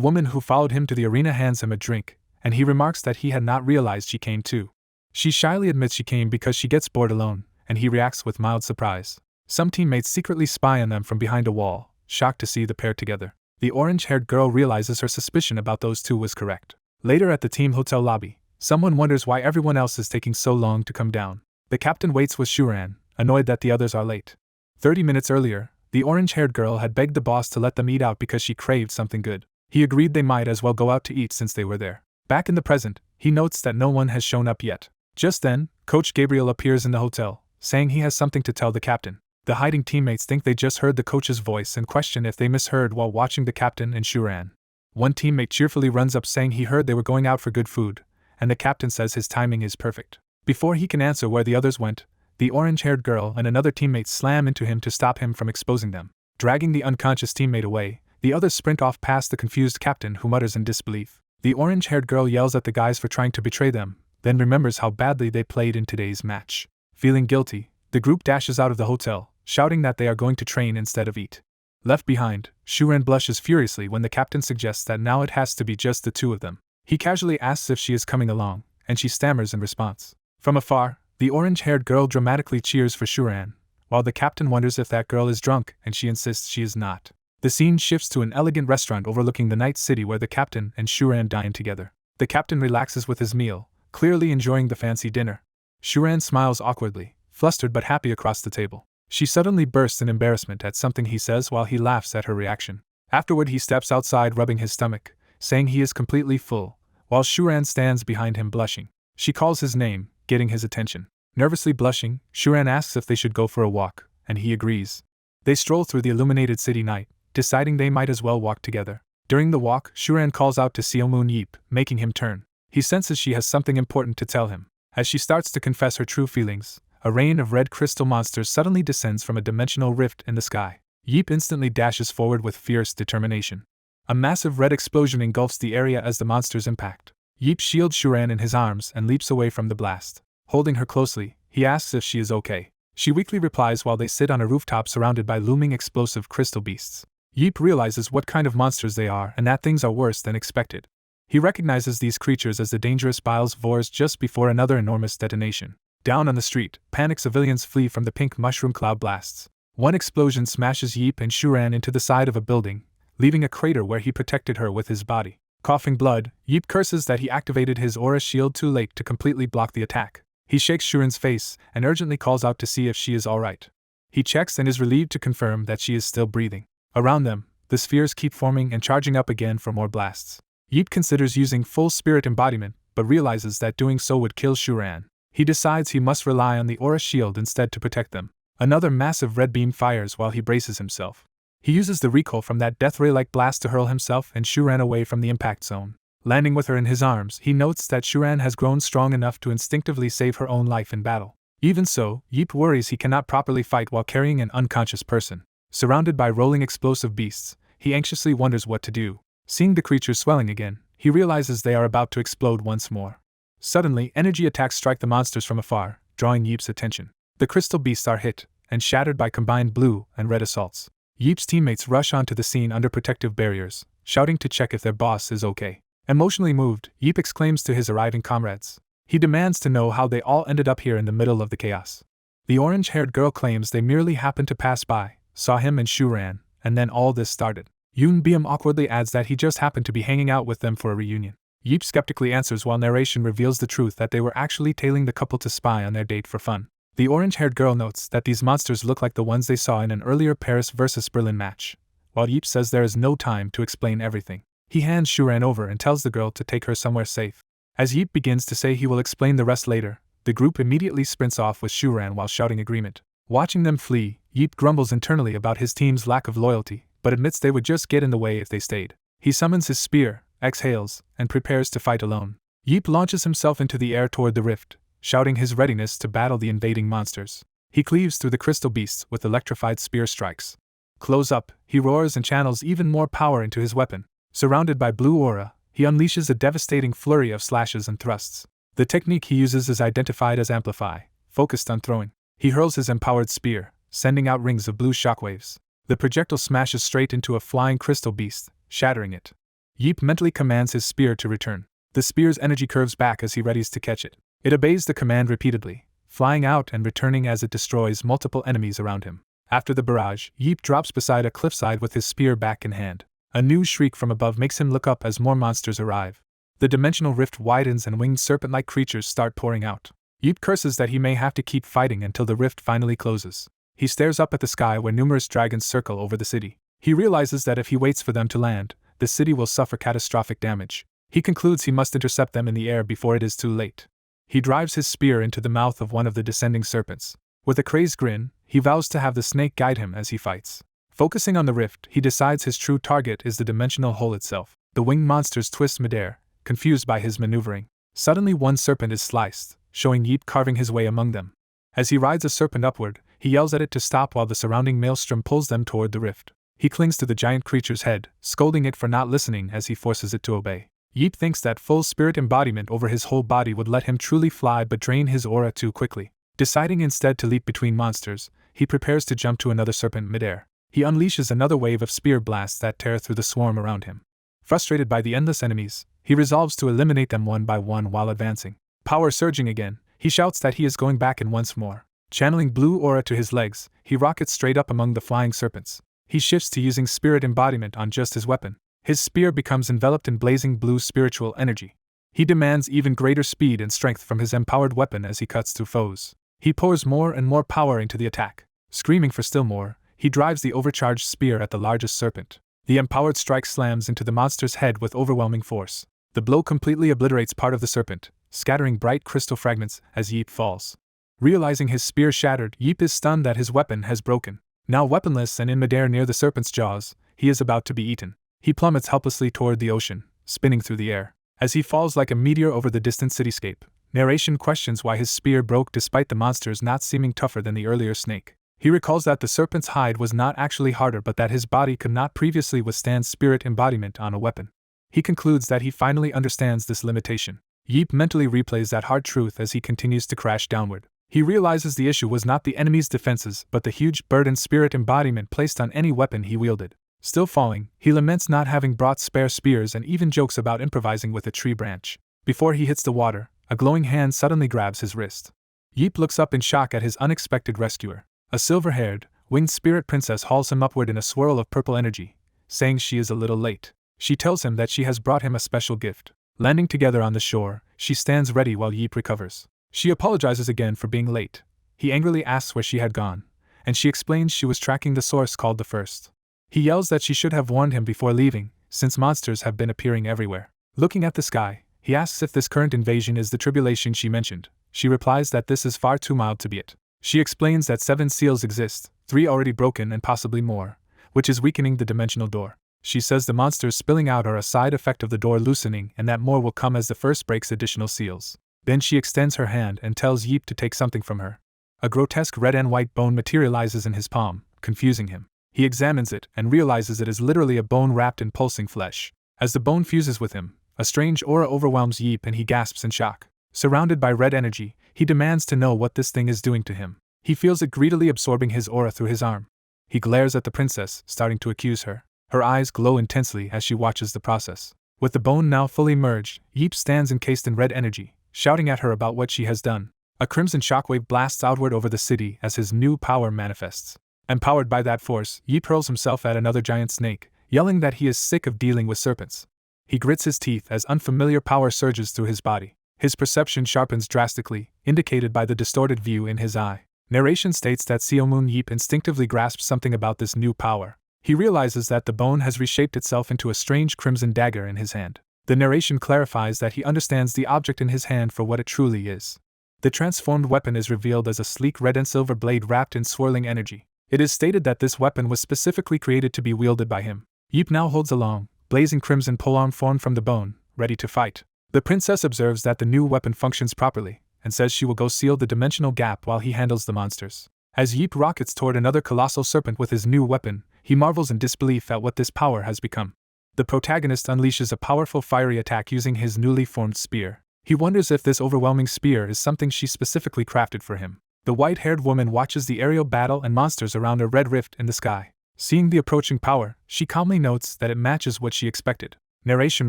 woman who followed him to the arena hands him a drink, and he remarks that he had not realized she came too. She shyly admits she came because she gets bored alone, and he reacts with mild surprise. Some teammates secretly spy on them from behind a wall, shocked to see the pair together. The orange-haired girl realizes her suspicion about those 2 was correct. Later at the team hotel lobby, someone wonders why everyone else is taking so long to come down. The captain waits with Shuran, annoyed that the others are late. 30 minutes earlier, the orange-haired girl had begged the boss to let them eat out because she craved something good. He agreed they might as well go out to eat since they were there. Back in the present, he notes that no one has shown up yet. Just then, Coach Gabriel appears in the hotel, saying he has something to tell the captain. The hiding teammates think they just heard the coach's voice and question if they misheard while watching the captain and Shuran. One teammate cheerfully runs up saying he heard they were going out for good food, and the captain says his timing is perfect. Before he can answer where the others went, the orange-haired girl and another teammate slam into him to stop him from exposing them. Dragging the unconscious teammate away, the others sprint off past the confused captain who mutters in disbelief. The orange-haired girl yells at the guys for trying to betray them, then remembers how badly they played in today's match. Feeling guilty, the group dashes out of the hotel, shouting that they are going to train instead of eat. Left behind, Shuran blushes furiously when the captain suggests that now it has to be just the 2 of them. He casually asks if she is coming along, and she stammers in response. From afar, the orange-haired girl dramatically cheers for Shuran, while the captain wonders if that girl is drunk and she insists she is not. The scene shifts to an elegant restaurant overlooking the night city where the captain and Shuran dine together. The captain relaxes with his meal, clearly enjoying the fancy dinner. Shuran smiles awkwardly, flustered but happy across the table. She suddenly bursts in embarrassment at something he says while he laughs at her reaction. Afterward he steps outside rubbing his stomach, saying he is completely full, while Shuran stands behind him blushing. She calls his name, getting his attention. Nervously blushing, Shuran asks if they should go for a walk, and he agrees. They stroll through the illuminated city night, deciding they might as well walk together. During the walk, Shuran calls out to Seo Moon Yeep, making him turn. He senses she has something important to tell him. As she starts to confess her true feelings, a rain of red crystal monsters suddenly descends from a dimensional rift in the sky. Yeep instantly dashes forward with fierce determination. A massive red explosion engulfs the area as the monsters impact. Yeep shields Shuran in his arms and leaps away from the blast. Holding her closely, he asks if she is okay. She weakly replies while they sit on a rooftop surrounded by looming explosive crystal beasts. Yeep realizes what kind of monsters they are and that things are worse than expected. He recognizes these creatures as the dangerous Biles Vores just before another enormous detonation. Down on the street, panicked civilians flee from the pink mushroom cloud blasts. One explosion smashes Yeep and Shuran into the side of a building, leaving a crater where he protected her with his body. Coughing blood, Yeep curses that he activated his aura shield too late to completely block the attack. He shakes Shuran's face and urgently calls out to see if she is alright. He checks and is relieved to confirm that she is still breathing. Around them, the spheres keep forming and charging up again for more blasts. Yeep considers using full spirit embodiment, but realizes that doing so would kill Shuran. He decides he must rely on the aura shield instead to protect them. Another massive red beam fires while he braces himself. He uses the recoil from that death ray-like blast to hurl himself and Shuran away from the impact zone. Landing with her in his arms, he notes that Shuran has grown strong enough to instinctively save her own life in battle. Even so, Yeep worries he cannot properly fight while carrying an unconscious person. Surrounded by rolling explosive beasts, he anxiously wonders what to do. Seeing the creatures swelling again, he realizes they are about to explode once more. Suddenly, energy attacks strike the monsters from afar, drawing Yeep's attention. The crystal beasts are hit and shattered by combined blue and red assaults. Yeep's teammates rush onto the scene under protective barriers, shouting to check if their boss is okay. Emotionally moved, Yeep exclaims to his arriving comrades. He demands to know how they all ended up here in the middle of the chaos. The orange-haired girl claims they merely happened to pass by, saw him and Shuran, and then all this started. Yoon Byum awkwardly adds that he just happened to be hanging out with them for a reunion. Yeep skeptically answers while narration reveals the truth that they were actually tailing the couple to spy on their date for fun. The orange-haired girl notes that these monsters look like the ones they saw in an earlier Paris vs. Berlin match, while Yeep says there is no time to explain everything. He hands Shuran over and tells the girl to take her somewhere safe. As Yeep begins to say he will explain the rest later, the group immediately sprints off with Shuran while shouting agreement. Watching them flee, Yeep grumbles internally about his team's lack of loyalty, but admits they would just get in the way if they stayed. He summons his spear, exhales, and prepares to fight alone. Yeep launches himself into the air toward the rift, shouting his readiness to battle the invading monsters. He cleaves through the crystal beasts with electrified spear strikes. Close up, he roars and channels even more power into his weapon. Surrounded by blue aura, he unleashes a devastating flurry of slashes and thrusts. The technique he uses is identified as Amplify, focused on throwing. He hurls his empowered spear, sending out rings of blue shockwaves. The projectile smashes straight into a flying crystal beast, shattering it. Yeep mentally commands his spear to return. The spear's energy curves back as he readies to catch it. It obeys the command repeatedly, flying out and returning as it destroys multiple enemies around him. After the barrage, Yeep drops beside a cliffside with his spear back in hand. A new shriek from above makes him look up as more monsters arrive. The dimensional rift widens and winged serpent-like creatures start pouring out. Yeep curses that he may have to keep fighting until the rift finally closes. He stares up at the sky where numerous dragons circle over the city. He realizes that if he waits for them to land, the city will suffer catastrophic damage. He concludes he must intercept them in the air before it is too late. He drives his spear into the mouth of one of the descending serpents. With a crazed grin, he vows to have the snake guide him as he fights. Focusing on the rift, he decides his true target is the dimensional hole itself. The winged monsters twist midair, confused by his maneuvering. Suddenly one serpent is sliced, showing Yeep carving his way among them. As he rides a serpent upward, he yells at it to stop while the surrounding maelstrom pulls them toward the rift. He clings to the giant creature's head, scolding it for not listening as he forces it to obey. Yeep thinks that full spirit embodiment over his whole body would let him truly fly but drain his aura too quickly. Deciding instead to leap between monsters, he prepares to jump to another serpent midair. He unleashes another wave of spear blasts that tear through the swarm around him. Frustrated by the endless enemies, he resolves to eliminate them one by one while advancing. Power surging again, he shouts that he is going back in once more. Channeling blue aura to his legs, he rockets straight up among the flying serpents. He shifts to using spirit embodiment on just his weapon. His spear becomes enveloped in blazing blue spiritual energy. He demands even greater speed and strength from his empowered weapon as he cuts through foes. He pours more and more power into the attack. Screaming for still more, he drives the overcharged spear at the largest serpent. The empowered strike slams into the monster's head with overwhelming force. The blow completely obliterates part of the serpent, scattering bright crystal fragments as Yeep falls. Realizing his spear shattered, Yeep is stunned that his weapon has broken. Now weaponless and in midair near the serpent's jaws, he is about to be eaten. He plummets helplessly toward the ocean, spinning through the air. As he falls like a meteor over the distant cityscape, narration questions why his spear broke despite the monsters not seeming tougher than the earlier snake. He recalls that the serpent's hide was not actually harder but that his body could not previously withstand spirit embodiment on a weapon. He concludes that he finally understands this limitation. Yeep mentally replays that hard truth as he continues to crash downward. He realizes the issue was not the enemy's defenses but the huge burden spirit embodiment placed on any weapon he wielded. Still falling, he laments not having brought spare spears and even jokes about improvising with a tree branch. Before he hits the water, a glowing hand suddenly grabs his wrist. Yeep looks up in shock at his unexpected rescuer. A silver-haired, winged spirit princess hauls him upward in a swirl of purple energy, saying she is a little late. She tells him that she has brought him a special gift. Landing together on the shore, she stands ready while Yeep recovers. She apologizes again for being late. He angrily asks where she had gone, and she explains she was tracking the source called the First. He yells that she should have warned him before leaving, since monsters have been appearing everywhere. Looking at the sky, he asks if this current invasion is the tribulation she mentioned. She replies that this is far too mild to be it. She explains that 7 seals exist, 3 already broken and possibly more, which is weakening the dimensional door. She says the monsters spilling out are a side effect of the door loosening and that more will come as the First breaks additional seals. Then she extends her hand and tells Yeep to take something from her. A grotesque red and white bone materializes in his palm, confusing him. He examines it and realizes it is literally a bone wrapped in pulsing flesh. As the bone fuses with him, a strange aura overwhelms Yeep and he gasps in shock. Surrounded by red energy, he demands to know what this thing is doing to him. He feels it greedily absorbing his aura through his arm. He glares at the princess, starting to accuse her. Her eyes glow intensely as she watches the process. With the bone now fully merged, Yeep stands encased in red energy, shouting at her about what she has done. A crimson shockwave blasts outward over the city as his new power manifests. Empowered by that force, Yeep hurls himself at another giant snake, yelling that he is sick of dealing with serpents. He grits his teeth as unfamiliar power surges through his body. His perception sharpens drastically, indicated by the distorted view in his eye. Narration states that Seomun Yeep instinctively grasps something about this new power. He realizes that the bone has reshaped itself into a strange crimson dagger in his hand. The narration clarifies that he understands the object in his hand for what it truly is. The transformed weapon is revealed as a sleek red and silver blade wrapped in swirling energy. It is stated that this weapon was specifically created to be wielded by him. Yeep now holds a long, blazing crimson polearm formed from the bone, ready to fight. The princess observes that the new weapon functions properly, and says she will go seal the dimensional gap while he handles the monsters. As Yeep rockets toward another colossal serpent with his new weapon, he marvels in disbelief at what this power has become. The protagonist unleashes a powerful fiery attack using his newly formed spear. He wonders if this overwhelming spear is something she specifically crafted for him. The white-haired woman watches the aerial battle and monsters around a red rift in the sky. Seeing the approaching power, she calmly notes that it matches what she expected. Narration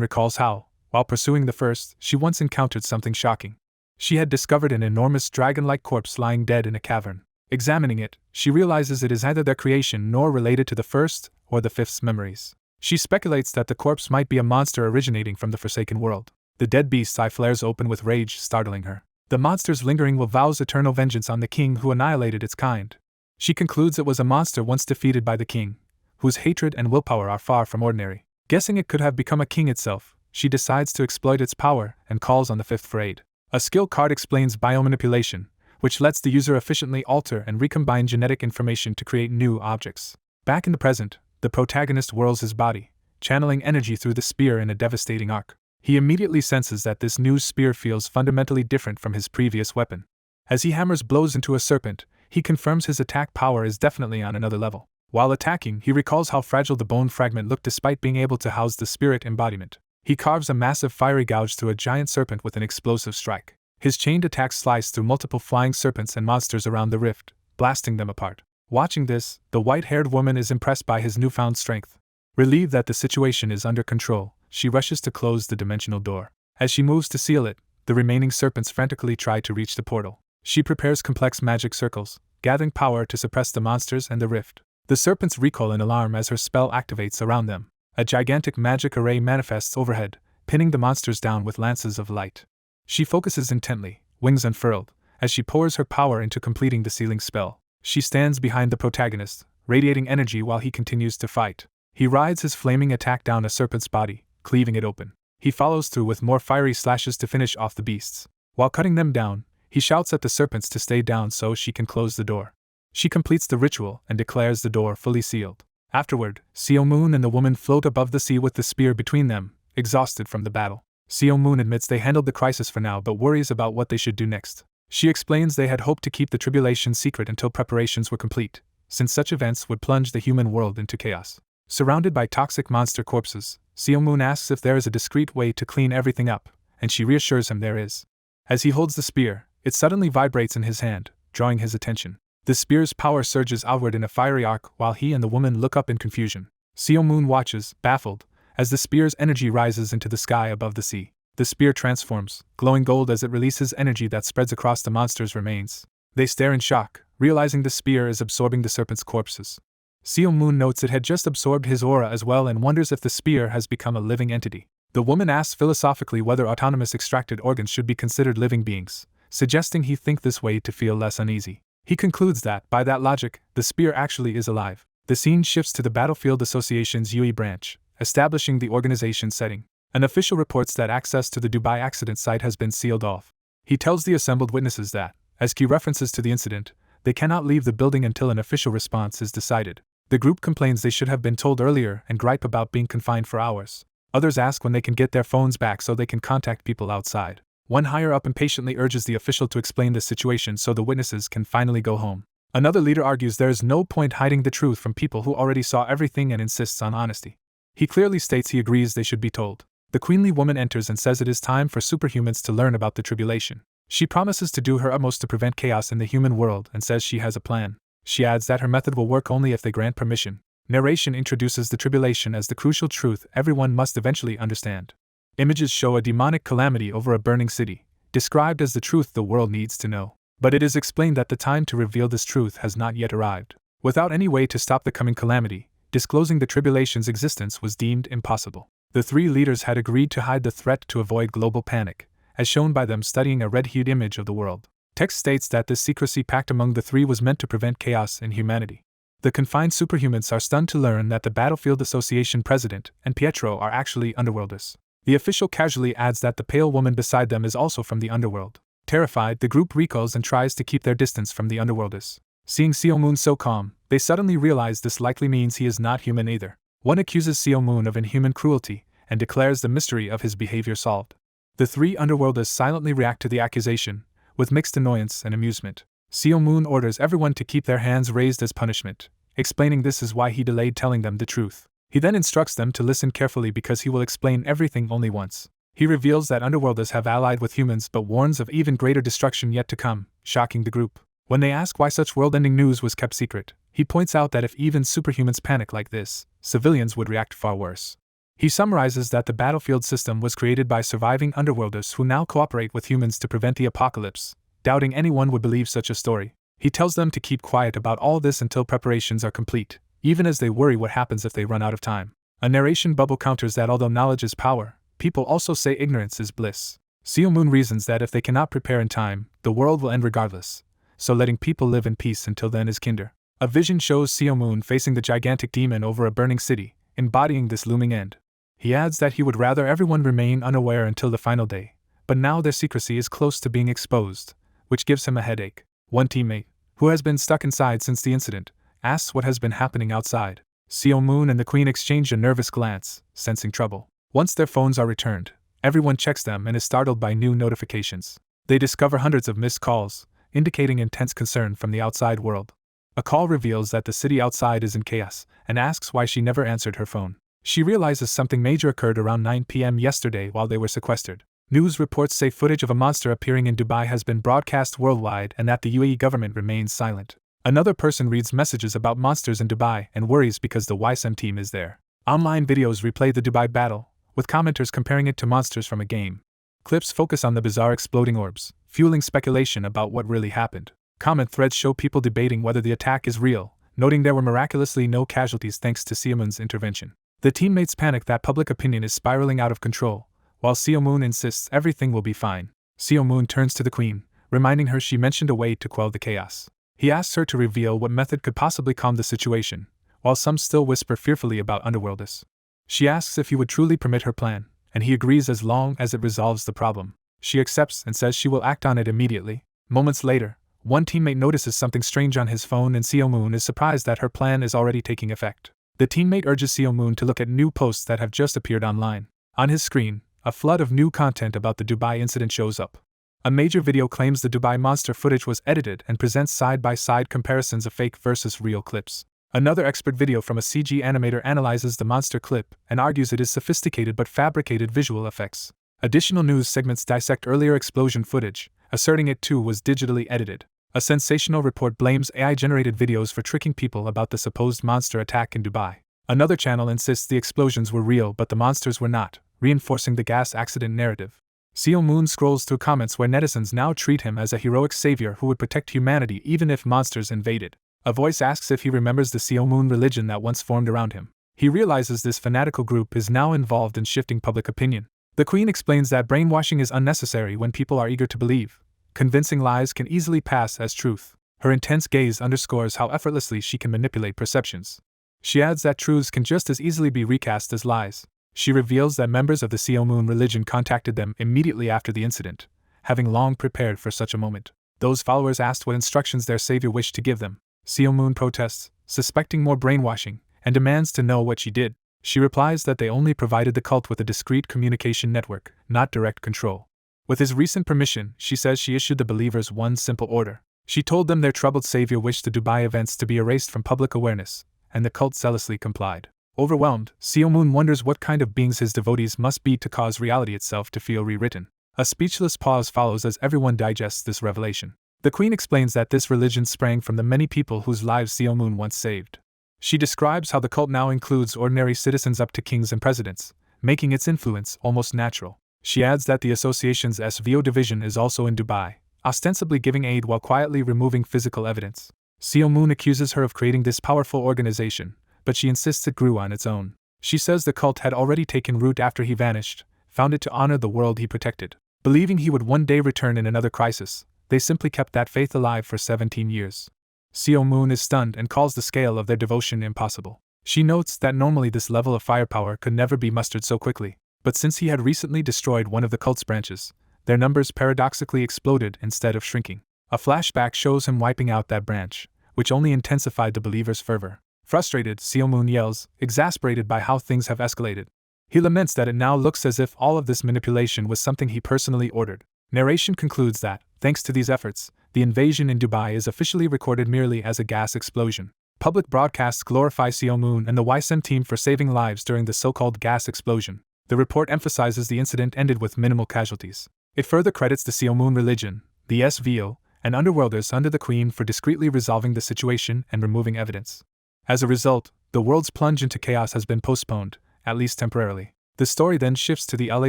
recalls how, while pursuing the First, she once encountered something shocking. She had discovered an enormous dragon-like corpse lying dead in a cavern. Examining it, she realizes it is neither their creation nor related to the First or the Fifth's memories. She speculates that the corpse might be a monster originating from the Forsaken World. The dead beast's eye flares open with rage, startling her. The monster's lingering will vows eternal vengeance on the king who annihilated its kind. She concludes it was a monster once defeated by the king, whose hatred and willpower are far from ordinary. Guessing it could have become a king itself, she decides to exploit its power and calls on the Fifth for aid. A skill card explains biomanipulation, which lets the user efficiently alter and recombine genetic information to create new objects. Back in the present, the protagonist whirls his body, channeling energy through the spear in a devastating arc. He immediately senses that this new spear feels fundamentally different from his previous weapon. As he hammers blows into a serpent, he confirms his attack power is definitely on another level. While attacking, he recalls how fragile the bone fragment looked despite being able to house the spirit embodiment. He carves a massive fiery gouge through a giant serpent with an explosive strike. His chained attacks slice through multiple flying serpents and monsters around the rift, blasting them apart. Watching this, the white-haired woman is impressed by his newfound strength. Relieved that the situation is under control, she rushes to close the dimensional door. As she moves to seal it, the remaining serpents frantically try to reach the portal. She prepares complex magic circles, gathering power to suppress the monsters and the rift. The serpents recoil in alarm as her spell activates around them. A gigantic magic array manifests overhead, pinning the monsters down with lances of light. She focuses intently, wings unfurled, as she pours her power into completing the sealing spell. She stands behind the protagonist, radiating energy while he continues to fight. He rides his flaming attack down a serpent's body, cleaving it open. He follows through with more fiery slashes to finish off the beasts. While cutting them down, he shouts at the serpents to stay down so she can close the door. She completes the ritual and declares the door fully sealed. Afterward, Seomun and the woman float above the sea with the spear between them, exhausted from the battle. Seomun admits they handled the crisis for now but worries about what they should do next. She explains they had hoped to keep the tribulation secret until preparations were complete, since such events would plunge the human world into chaos. Surrounded by toxic monster corpses, Seomun asks if there is a discreet way to clean everything up, and she reassures him there is. As he holds the spear, it suddenly vibrates in his hand, drawing his attention. The spear's power surges outward in a fiery arc while he and the woman look up in confusion. Seo Moon watches, baffled, as the spear's energy rises into the sky above the sea. The spear transforms, glowing gold as it releases energy that spreads across the monster's remains. They stare in shock, realizing the spear is absorbing the serpent's corpses. Seo Moon notes it had just absorbed his aura as well and wonders if the spear has become a living entity. The woman asks philosophically whether autonomous extracted organs should be considered living beings, suggesting he think this way to feel less uneasy. He concludes that, by that logic, the spear actually is alive. The scene shifts to the Battlefield Association's UE branch, establishing the organization's setting. An official reports that access to the Dubai accident site has been sealed off. He tells the assembled witnesses that, as key references to the incident, they cannot leave the building until an official response is decided. The group complains they should have been told earlier and gripe about being confined for hours. Others ask when they can get their phones back so they can contact people outside. One higher-up impatiently urges the official to explain the situation so the witnesses can finally go home. Another leader argues there is no point hiding the truth from people who already saw everything and insists on honesty. He clearly states he agrees they should be told. The queenly woman enters and says it is time for superhumans to learn about the tribulation. She promises to do her utmost to prevent chaos in the human world and says she has a plan. She adds that her method will work only if they grant permission. Narration introduces the tribulation as the crucial truth everyone must eventually understand. Images show a demonic calamity over a burning city, described as the truth the world needs to know. But it is explained that the time to reveal this truth has not yet arrived. Without any way to stop the coming calamity, disclosing the tribulation's existence was deemed impossible. The three leaders had agreed to hide the threat to avoid global panic, as shown by them studying a red-hued image of the world. Text states that this secrecy pact among the three was meant to prevent chaos in humanity. The confined superhumans are stunned to learn that the Battlefield Association president and Pietro are actually underworlders. The official casually adds that the pale woman beside them is also from the underworld. Terrified, the group recoils and tries to keep their distance from the underworlders. Seeing Seo Moon so calm, they suddenly realize this likely means he is not human either. One accuses Seo Moon of inhuman cruelty and declares the mystery of his behavior solved. The three underworlders silently react to the accusation, with mixed annoyance and amusement. Seo Moon orders everyone to keep their hands raised as punishment, explaining this is why he delayed telling them the truth. He then instructs them to listen carefully because he will explain everything only once. He reveals that underworlders have allied with humans but warns of even greater destruction yet to come, shocking the group. When they ask why such world-ending news was kept secret, he points out that if even superhumans panic like this, civilians would react far worse. He summarizes that the battlefield system was created by surviving underworlders who now cooperate with humans to prevent the apocalypse, doubting anyone would believe such a story. He tells them to keep quiet about all this until preparations are complete, even as they worry what happens if they run out of time. A narration bubble counters that although knowledge is power, people also say ignorance is bliss. Seo Moon reasons that if they cannot prepare in time, the world will end regardless, so letting people live in peace until then is kinder. A vision shows Seo Moon facing the gigantic demon over a burning city, embodying this looming end. He adds that he would rather everyone remain unaware until the final day, but now their secrecy is close to being exposed, which gives him a headache. One teammate, who has been stuck inside since the incident, asks what has been happening outside. Seo Moon and the Queen exchange a nervous glance, sensing trouble. Once their phones are returned, everyone checks them and is startled by new notifications. They discover hundreds of missed calls, indicating intense concern from the outside world. A call reveals that the city outside is in chaos, and asks why she never answered her phone. She realizes something major occurred around 9 p.m. yesterday while they were sequestered. News reports say footage of a monster appearing in Dubai has been broadcast worldwide and that the UAE government remains silent. Another person reads messages about monsters in Dubai and worries because the Weissim team is there. Online videos replay the Dubai battle, with commenters comparing it to monsters from a game. Clips focus on the bizarre exploding orbs, fueling speculation about what really happened. Comment threads show people debating whether the attack is real, noting there were miraculously no casualties thanks to Seo Moon's intervention. The teammates panic that public opinion is spiraling out of control, while Seo Moon insists everything will be fine. Seo Moon turns to the Queen, reminding her she mentioned a way to quell the chaos. He asks her to reveal what method could possibly calm the situation, while some still whisper fearfully about underworlders. She asks if he would truly permit her plan, and he agrees as long as it resolves the problem. She accepts and says she will act on it immediately. Moments later, one teammate notices something strange on his phone and Seo Moon is surprised that her plan is already taking effect. The teammate urges Seo Moon to look at new posts that have just appeared online. On his screen, a flood of new content about the Dubai incident shows up. A major video claims the Dubai monster footage was edited and presents side-by-side comparisons of fake versus real clips. Another expert video from a CG animator analyzes the monster clip and argues it is sophisticated but fabricated visual effects. Additional news segments dissect earlier explosion footage, asserting it too was digitally edited. A sensational report blames AI-generated videos for tricking people about the supposed monster attack in Dubai. Another channel insists the explosions were real but the monsters were not, reinforcing the gas accident narrative. Seo Moon scrolls through comments where netizens now treat him as a heroic savior who would protect humanity even if monsters invaded. A voice asks if he remembers the Seo Moon religion that once formed around him. He realizes this fanatical group is now involved in shifting public opinion. The Queen explains that brainwashing is unnecessary when people are eager to believe. Convincing lies can easily pass as truth. Her intense gaze underscores how effortlessly she can manipulate perceptions. She adds that truths can just as easily be recast as lies. She reveals that members of the Seo Moon religion contacted them immediately after the incident, having long prepared for such a moment. Those followers asked what instructions their savior wished to give them. Seo Moon protests, suspecting more brainwashing, and demands to know what she did. She replies that they only provided the cult with a discreet communication network, not direct control. With his recent permission, she says she issued the believers one simple order. She told them their troubled savior wished the Dubai events to be erased from public awareness, and the cult zealously complied. Overwhelmed, Seo Moon wonders what kind of beings his devotees must be to cause reality itself to feel rewritten. A speechless pause follows as everyone digests this revelation. The Queen explains that this religion sprang from the many people whose lives Seo Moon once saved. She describes how the cult now includes ordinary citizens up to kings and presidents, making its influence almost natural. She adds that the association's SVO division is also in Dubai, ostensibly giving aid while quietly removing physical evidence. Seo Moon accuses her of creating this powerful organization, but she insists it grew on its own. She says the cult had already taken root after he vanished, founded to honor the world he protected. Believing he would one day return in another crisis, they simply kept that faith alive for 17 years. Seo Moon is stunned and calls the scale of their devotion impossible. She notes that normally this level of firepower could never be mustered so quickly, but since he had recently destroyed one of the cult's branches, their numbers paradoxically exploded instead of shrinking. A flashback shows him wiping out that branch, which only intensified the believers' fervor. Frustrated, Seo Moon yells, exasperated by how things have escalated. He laments that it now looks as if all of this manipulation was something he personally ordered. Narration concludes that, thanks to these efforts, the invasion in Dubai is officially recorded merely as a gas explosion. Public broadcasts glorify Seo Moon and the Weissim team for saving lives during the so-called gas explosion. The report emphasizes the incident ended with minimal casualties. It further credits the Seo Moon religion, the SVO, and underworlders under the Queen for discreetly resolving the situation and removing evidence. As a result, the world's plunge into chaos has been postponed, at least temporarily. The story then shifts to the LA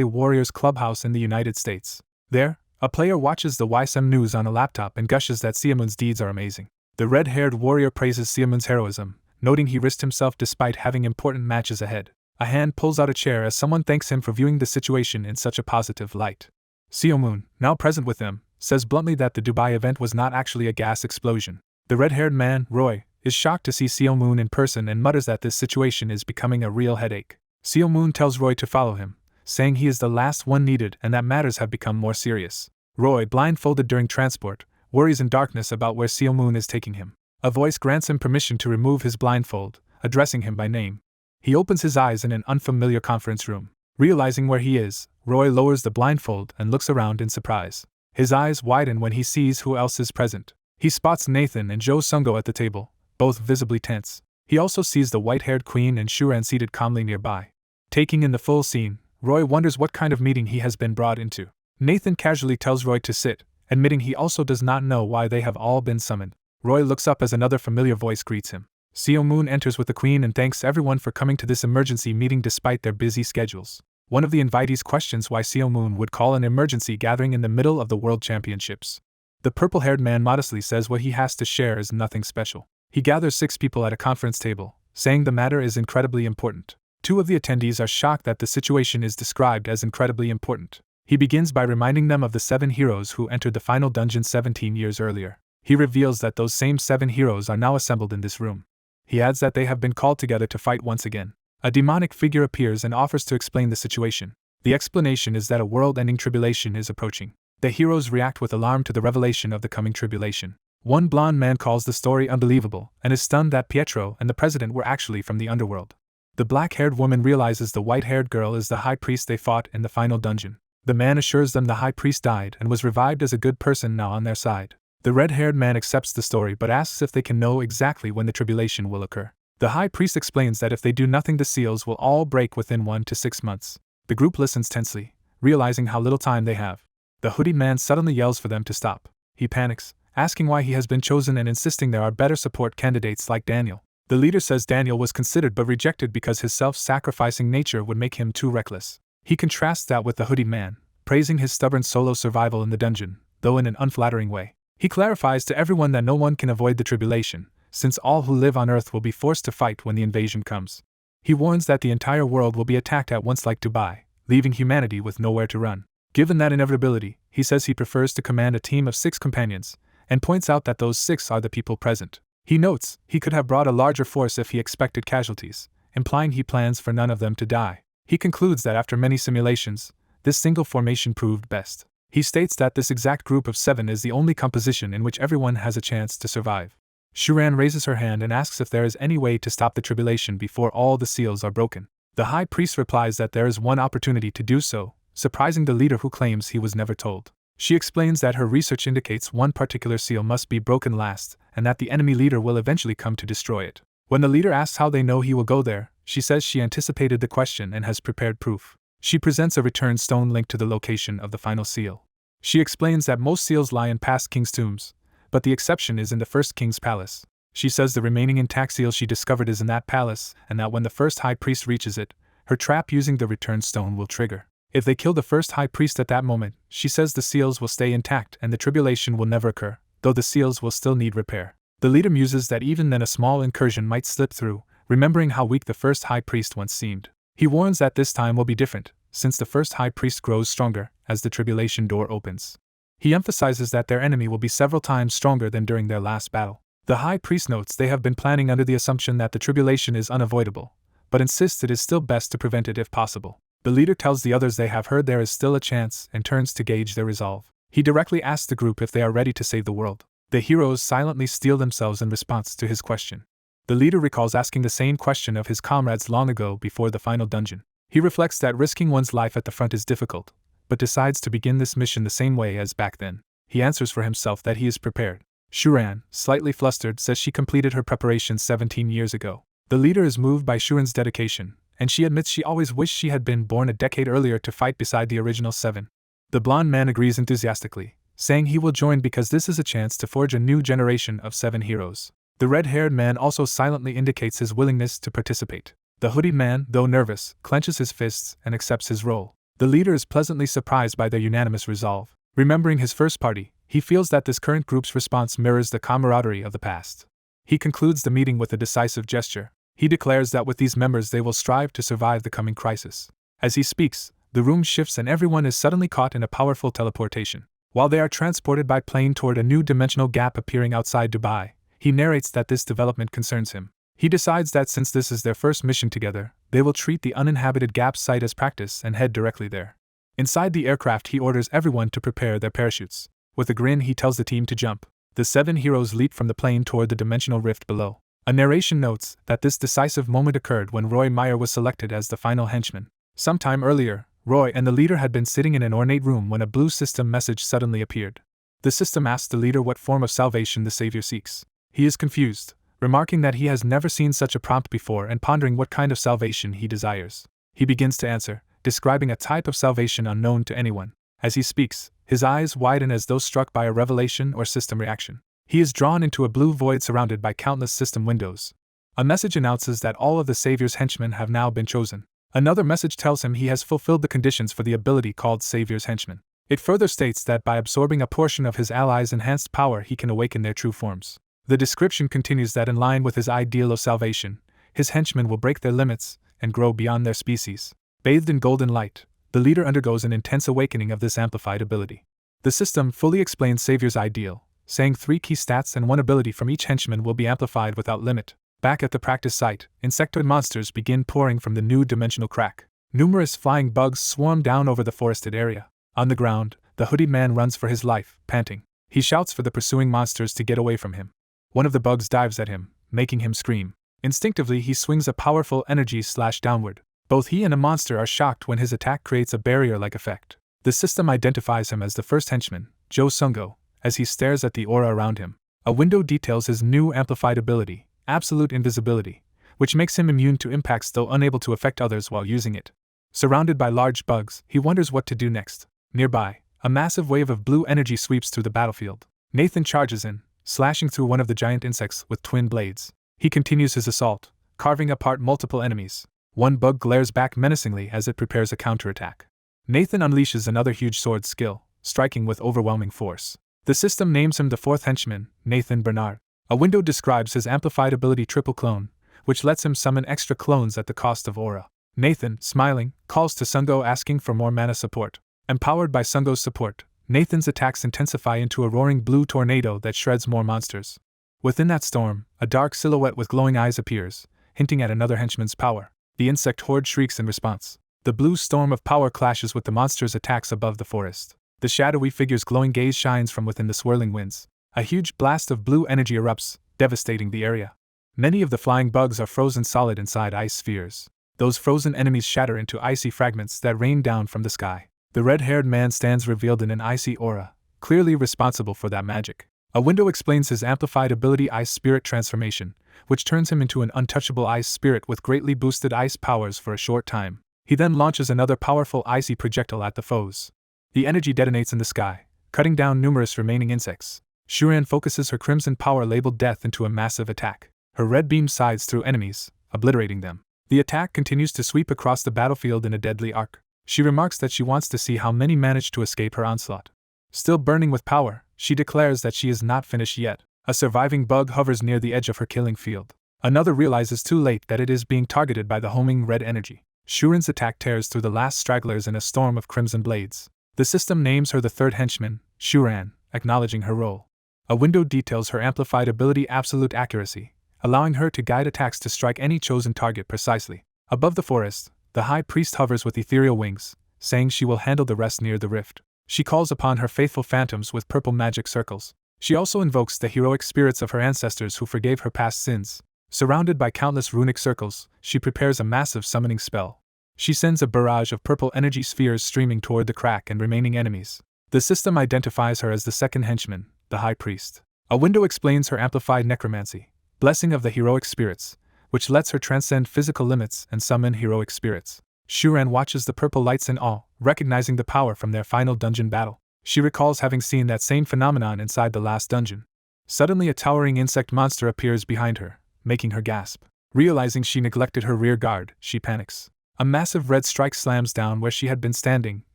Warriors clubhouse in the United States. There, a player watches the Weissim news on a laptop and gushes that Seo Moon's deeds are amazing. The red-haired warrior praises Seo Moon's heroism, noting he risked himself despite having important matches ahead. A hand pulls out a chair as someone thanks him for viewing the situation in such a positive light. Seo Moon, now present with them, says bluntly that the Dubai event was not actually a gas explosion. The red-haired man, Roy, is shocked to see Seo Moon in person and mutters that this situation is becoming a real headache. Seo Moon tells Roy to follow him, saying he is the last one needed and that matters have become more serious. Roy, blindfolded during transport, worries in darkness about where Seo Moon is taking him. A voice grants him permission to remove his blindfold, addressing him by name. He opens his eyes in an unfamiliar conference room. Realizing where he is, Roy lowers the blindfold and looks around in surprise. His eyes widen when he sees who else is present. He spots Nathan and Jo Sungo at the table, both visibly tense. He also sees the white-haired Queen and Shuran seated calmly nearby. Taking in the full scene, Roy wonders what kind of meeting he has been brought into. Nathan casually tells Roy to sit, admitting he also does not know why they have all been summoned. Roy looks up as another familiar voice greets him. Seo Moon enters with the Queen and thanks everyone for coming to this emergency meeting despite their busy schedules. One of the invitees questions why Seo Moon would call an emergency gathering in the middle of the World Championships. The purple-haired man modestly says what he has to share is nothing special. He gathers 6 people at a conference table, saying the matter is incredibly important. 2 of the attendees are shocked that the situation is described as incredibly important. He begins by reminding them of the 7 heroes who entered the final dungeon 17 years earlier. He reveals that those same 7 heroes are now assembled in this room. He adds that they have been called together to fight once again. A demonic figure appears and offers to explain the situation. The explanation is that a world-ending tribulation is approaching. The heroes react with alarm to the revelation of the coming tribulation. One blonde man calls the story unbelievable and is stunned that Pietro and the president were actually from the underworld. The black-haired woman realizes the white-haired girl is the high priest they fought in the final dungeon. The man assures them the high priest died and was revived as a good person now on their side. The red-haired man accepts the story but asks if they can know exactly when the tribulation will occur. The high priest explains that if they do nothing the seals will all break within 1 to 6 months. The group listens tensely, realizing how little time they have. The hooded man suddenly yells for them to stop. He panics, asking why he has been chosen and insisting there are better support candidates like Daniel. The leader says Daniel was considered but rejected because his self-sacrificing nature would make him too reckless. He contrasts that with the hooded man, praising his stubborn solo survival in the dungeon, though in an unflattering way. He clarifies to everyone that no one can avoid the tribulation, since all who live on Earth will be forced to fight when the invasion comes. He warns that the entire world will be attacked at once like Dubai, leaving humanity with nowhere to run. Given that inevitability, he says he prefers to command a team of 6 companions, and points out that those 6 are the people present. He notes he could have brought a larger force if he expected casualties, implying he plans for none of them to die. He concludes that after many simulations, this single formation proved best. He states that this exact group of 7 is the only composition in which everyone has a chance to survive. Shuran raises her hand and asks if there is any way to stop the tribulation before all the seals are broken. The high priest replies that there is one opportunity to do so, surprising the leader who claims he was never told. She explains that her research indicates one particular seal must be broken last, and that the enemy leader will eventually come to destroy it. When the leader asks how they know he will go there, she says she anticipated the question and has prepared proof. She presents a return stone linked to the location of the final seal. She explains that most seals lie in past kings' tombs, but the exception is in the first king's palace. She says the remaining intact seal she discovered is in that palace, and that when the first high priest reaches it, her trap using the return stone will trigger. If they kill the first high priest at that moment, she says the seals will stay intact and the tribulation will never occur, though the seals will still need repair. The leader muses that even then a small incursion might slip through, remembering how weak the first high priest once seemed. He warns that this time will be different, since the first high priest grows stronger as the tribulation door opens. He emphasizes that their enemy will be several times stronger than during their last battle. The high priest notes they have been planning under the assumption that the tribulation is unavoidable, but insists it is still best to prevent it if possible. The leader tells the others they have heard there is still a chance and turns to gauge their resolve. He directly asks the group if they are ready to save the world. The heroes silently steel themselves in response to his question. The leader recalls asking the same question of his comrades long ago before the final dungeon. He reflects that risking one's life at the front is difficult, but decides to begin this mission the same way as back then. He answers for himself that he is prepared. Shuran, slightly flustered, says she completed her preparations 17 years ago. The leader is moved by Shuran's dedication, and she admits she always wished she had been born a decade earlier to fight beside the original 7. The blonde man agrees enthusiastically, saying he will join because this is a chance to forge a new generation of 7 heroes. The red-haired man also silently indicates his willingness to participate. The hooded man, though nervous, clenches his fists and accepts his role. The leader is pleasantly surprised by their unanimous resolve. Remembering his first party, he feels that this current group's response mirrors the camaraderie of the past. He concludes the meeting with a decisive gesture. He declares that with these members they will strive to survive the coming crisis. As he speaks, the room shifts and everyone is suddenly caught in a powerful teleportation. While they are transported by plane toward a new dimensional gap appearing outside Dubai, he narrates that this development concerns him. He decides that since this is their first mission together, they will treat the uninhabited gap site as practice and head directly there. Inside the aircraft he orders everyone to prepare their parachutes. With a grin he tells the team to jump. The 7 heroes leap from the plane toward the dimensional rift below. A narration notes that this decisive moment occurred when Roy Meyer was selected as the final henchman. Sometime earlier, Roy and the leader had been sitting in an ornate room when a blue system message suddenly appeared. The system asks the leader what form of salvation the savior seeks. He is confused, remarking that he has never seen such a prompt before and pondering what kind of salvation he desires. He begins to answer, describing a type of salvation unknown to anyone. As he speaks, his eyes widen as though struck by a revelation or system reaction. He is drawn into a blue void surrounded by countless system windows. A message announces that all of the Savior's henchmen have now been chosen. Another message tells him he has fulfilled the conditions for the ability called Savior's Henchman. It further states that by absorbing a portion of his allies' enhanced power he can awaken their true forms. The description continues that in line with his ideal of salvation, his henchmen will break their limits and grow beyond their species. Bathed in golden light, the leader undergoes an intense awakening of this amplified ability. The system fully explains Savior's ideal, saying 3 key stats and 1 ability from each henchman will be amplified without limit. Back at the practice site, insectoid monsters begin pouring from the new dimensional crack. Numerous flying bugs swarm down over the forested area. On the ground, the hooded man runs for his life, panting. He shouts for the pursuing monsters to get away from him. One of the bugs dives at him, making him scream. Instinctively he swings a powerful energy slash downward. Both he and a monster are shocked when his attack creates a barrier-like effect. The system identifies him as the first henchman, Jo Sungo, as he stares at the aura around him. A window details his new amplified ability, absolute invisibility, which makes him immune to impacts though unable to affect others while using it. Surrounded by large bugs, he wonders what to do next. Nearby, a massive wave of blue energy sweeps through the battlefield. Nathan charges in, slashing through one of the giant insects with twin blades. He continues his assault, carving apart multiple enemies. One bug glares back menacingly as it prepares a counterattack. Nathan unleashes another huge sword skill, striking with overwhelming force. The system names him the fourth henchman, Nathan Bernard. A window describes his amplified ability Triple Clone, which lets him summon extra clones at the cost of aura. Nathan, smiling, calls to Sungo asking for more mana support. Empowered by Sungo's support, Nathan's attacks intensify into a roaring blue tornado that shreds more monsters. Within that storm, a dark silhouette with glowing eyes appears, hinting at another henchman's power. The insect horde shrieks in response. The blue storm of power clashes with the monster's attacks above the forest. The shadowy figure's glowing gaze shines from within the swirling winds. A huge blast of blue energy erupts, devastating the area. Many of the flying bugs are frozen solid inside ice spheres. Those frozen enemies shatter into icy fragments that rain down from the sky. The red-haired man stands revealed in an icy aura, clearly responsible for that magic. A window explains his amplified ability Ice Spirit Transformation, which turns him into an untouchable ice spirit with greatly boosted ice powers for a short time. He then launches another powerful icy projectile at the foes. The energy detonates in the sky, cutting down numerous remaining insects. Shuran focuses her crimson power labeled Death into a massive attack. Her red beam scythes through enemies, obliterating them. The attack continues to sweep across the battlefield in a deadly arc. She remarks that she wants to see how many manage to escape her onslaught. Still burning with power, she declares that she is not finished yet. A surviving bug hovers near the edge of her killing field. Another realizes too late that it is being targeted by the homing red energy. Shuran's attack tears through the last stragglers in a storm of crimson blades. The system names her the third henchman, Shuran, acknowledging her role. A window details her amplified ability Absolute Accuracy, allowing her to guide attacks to strike any chosen target precisely. Above the forest, the High Priest hovers with ethereal wings, saying she will handle the rest near the rift. She calls upon her faithful phantoms with purple magic circles. She also invokes the heroic spirits of her ancestors who forgave her past sins. Surrounded by countless runic circles, she prepares a massive summoning spell. She sends a barrage of purple energy spheres streaming toward the crack and remaining enemies. The system identifies her as the second henchman, the High Priest. A window explains her amplified necromancy, blessing of the heroic spirits, which lets her transcend physical limits and summon heroic spirits. Shuran watches the purple lights in awe, recognizing the power from their final dungeon battle. She recalls having seen that same phenomenon inside the last dungeon. Suddenly a towering insect monster appears behind her, making her gasp. Realizing she neglected her rear guard, she panics. A massive red strike slams down where she had been standing,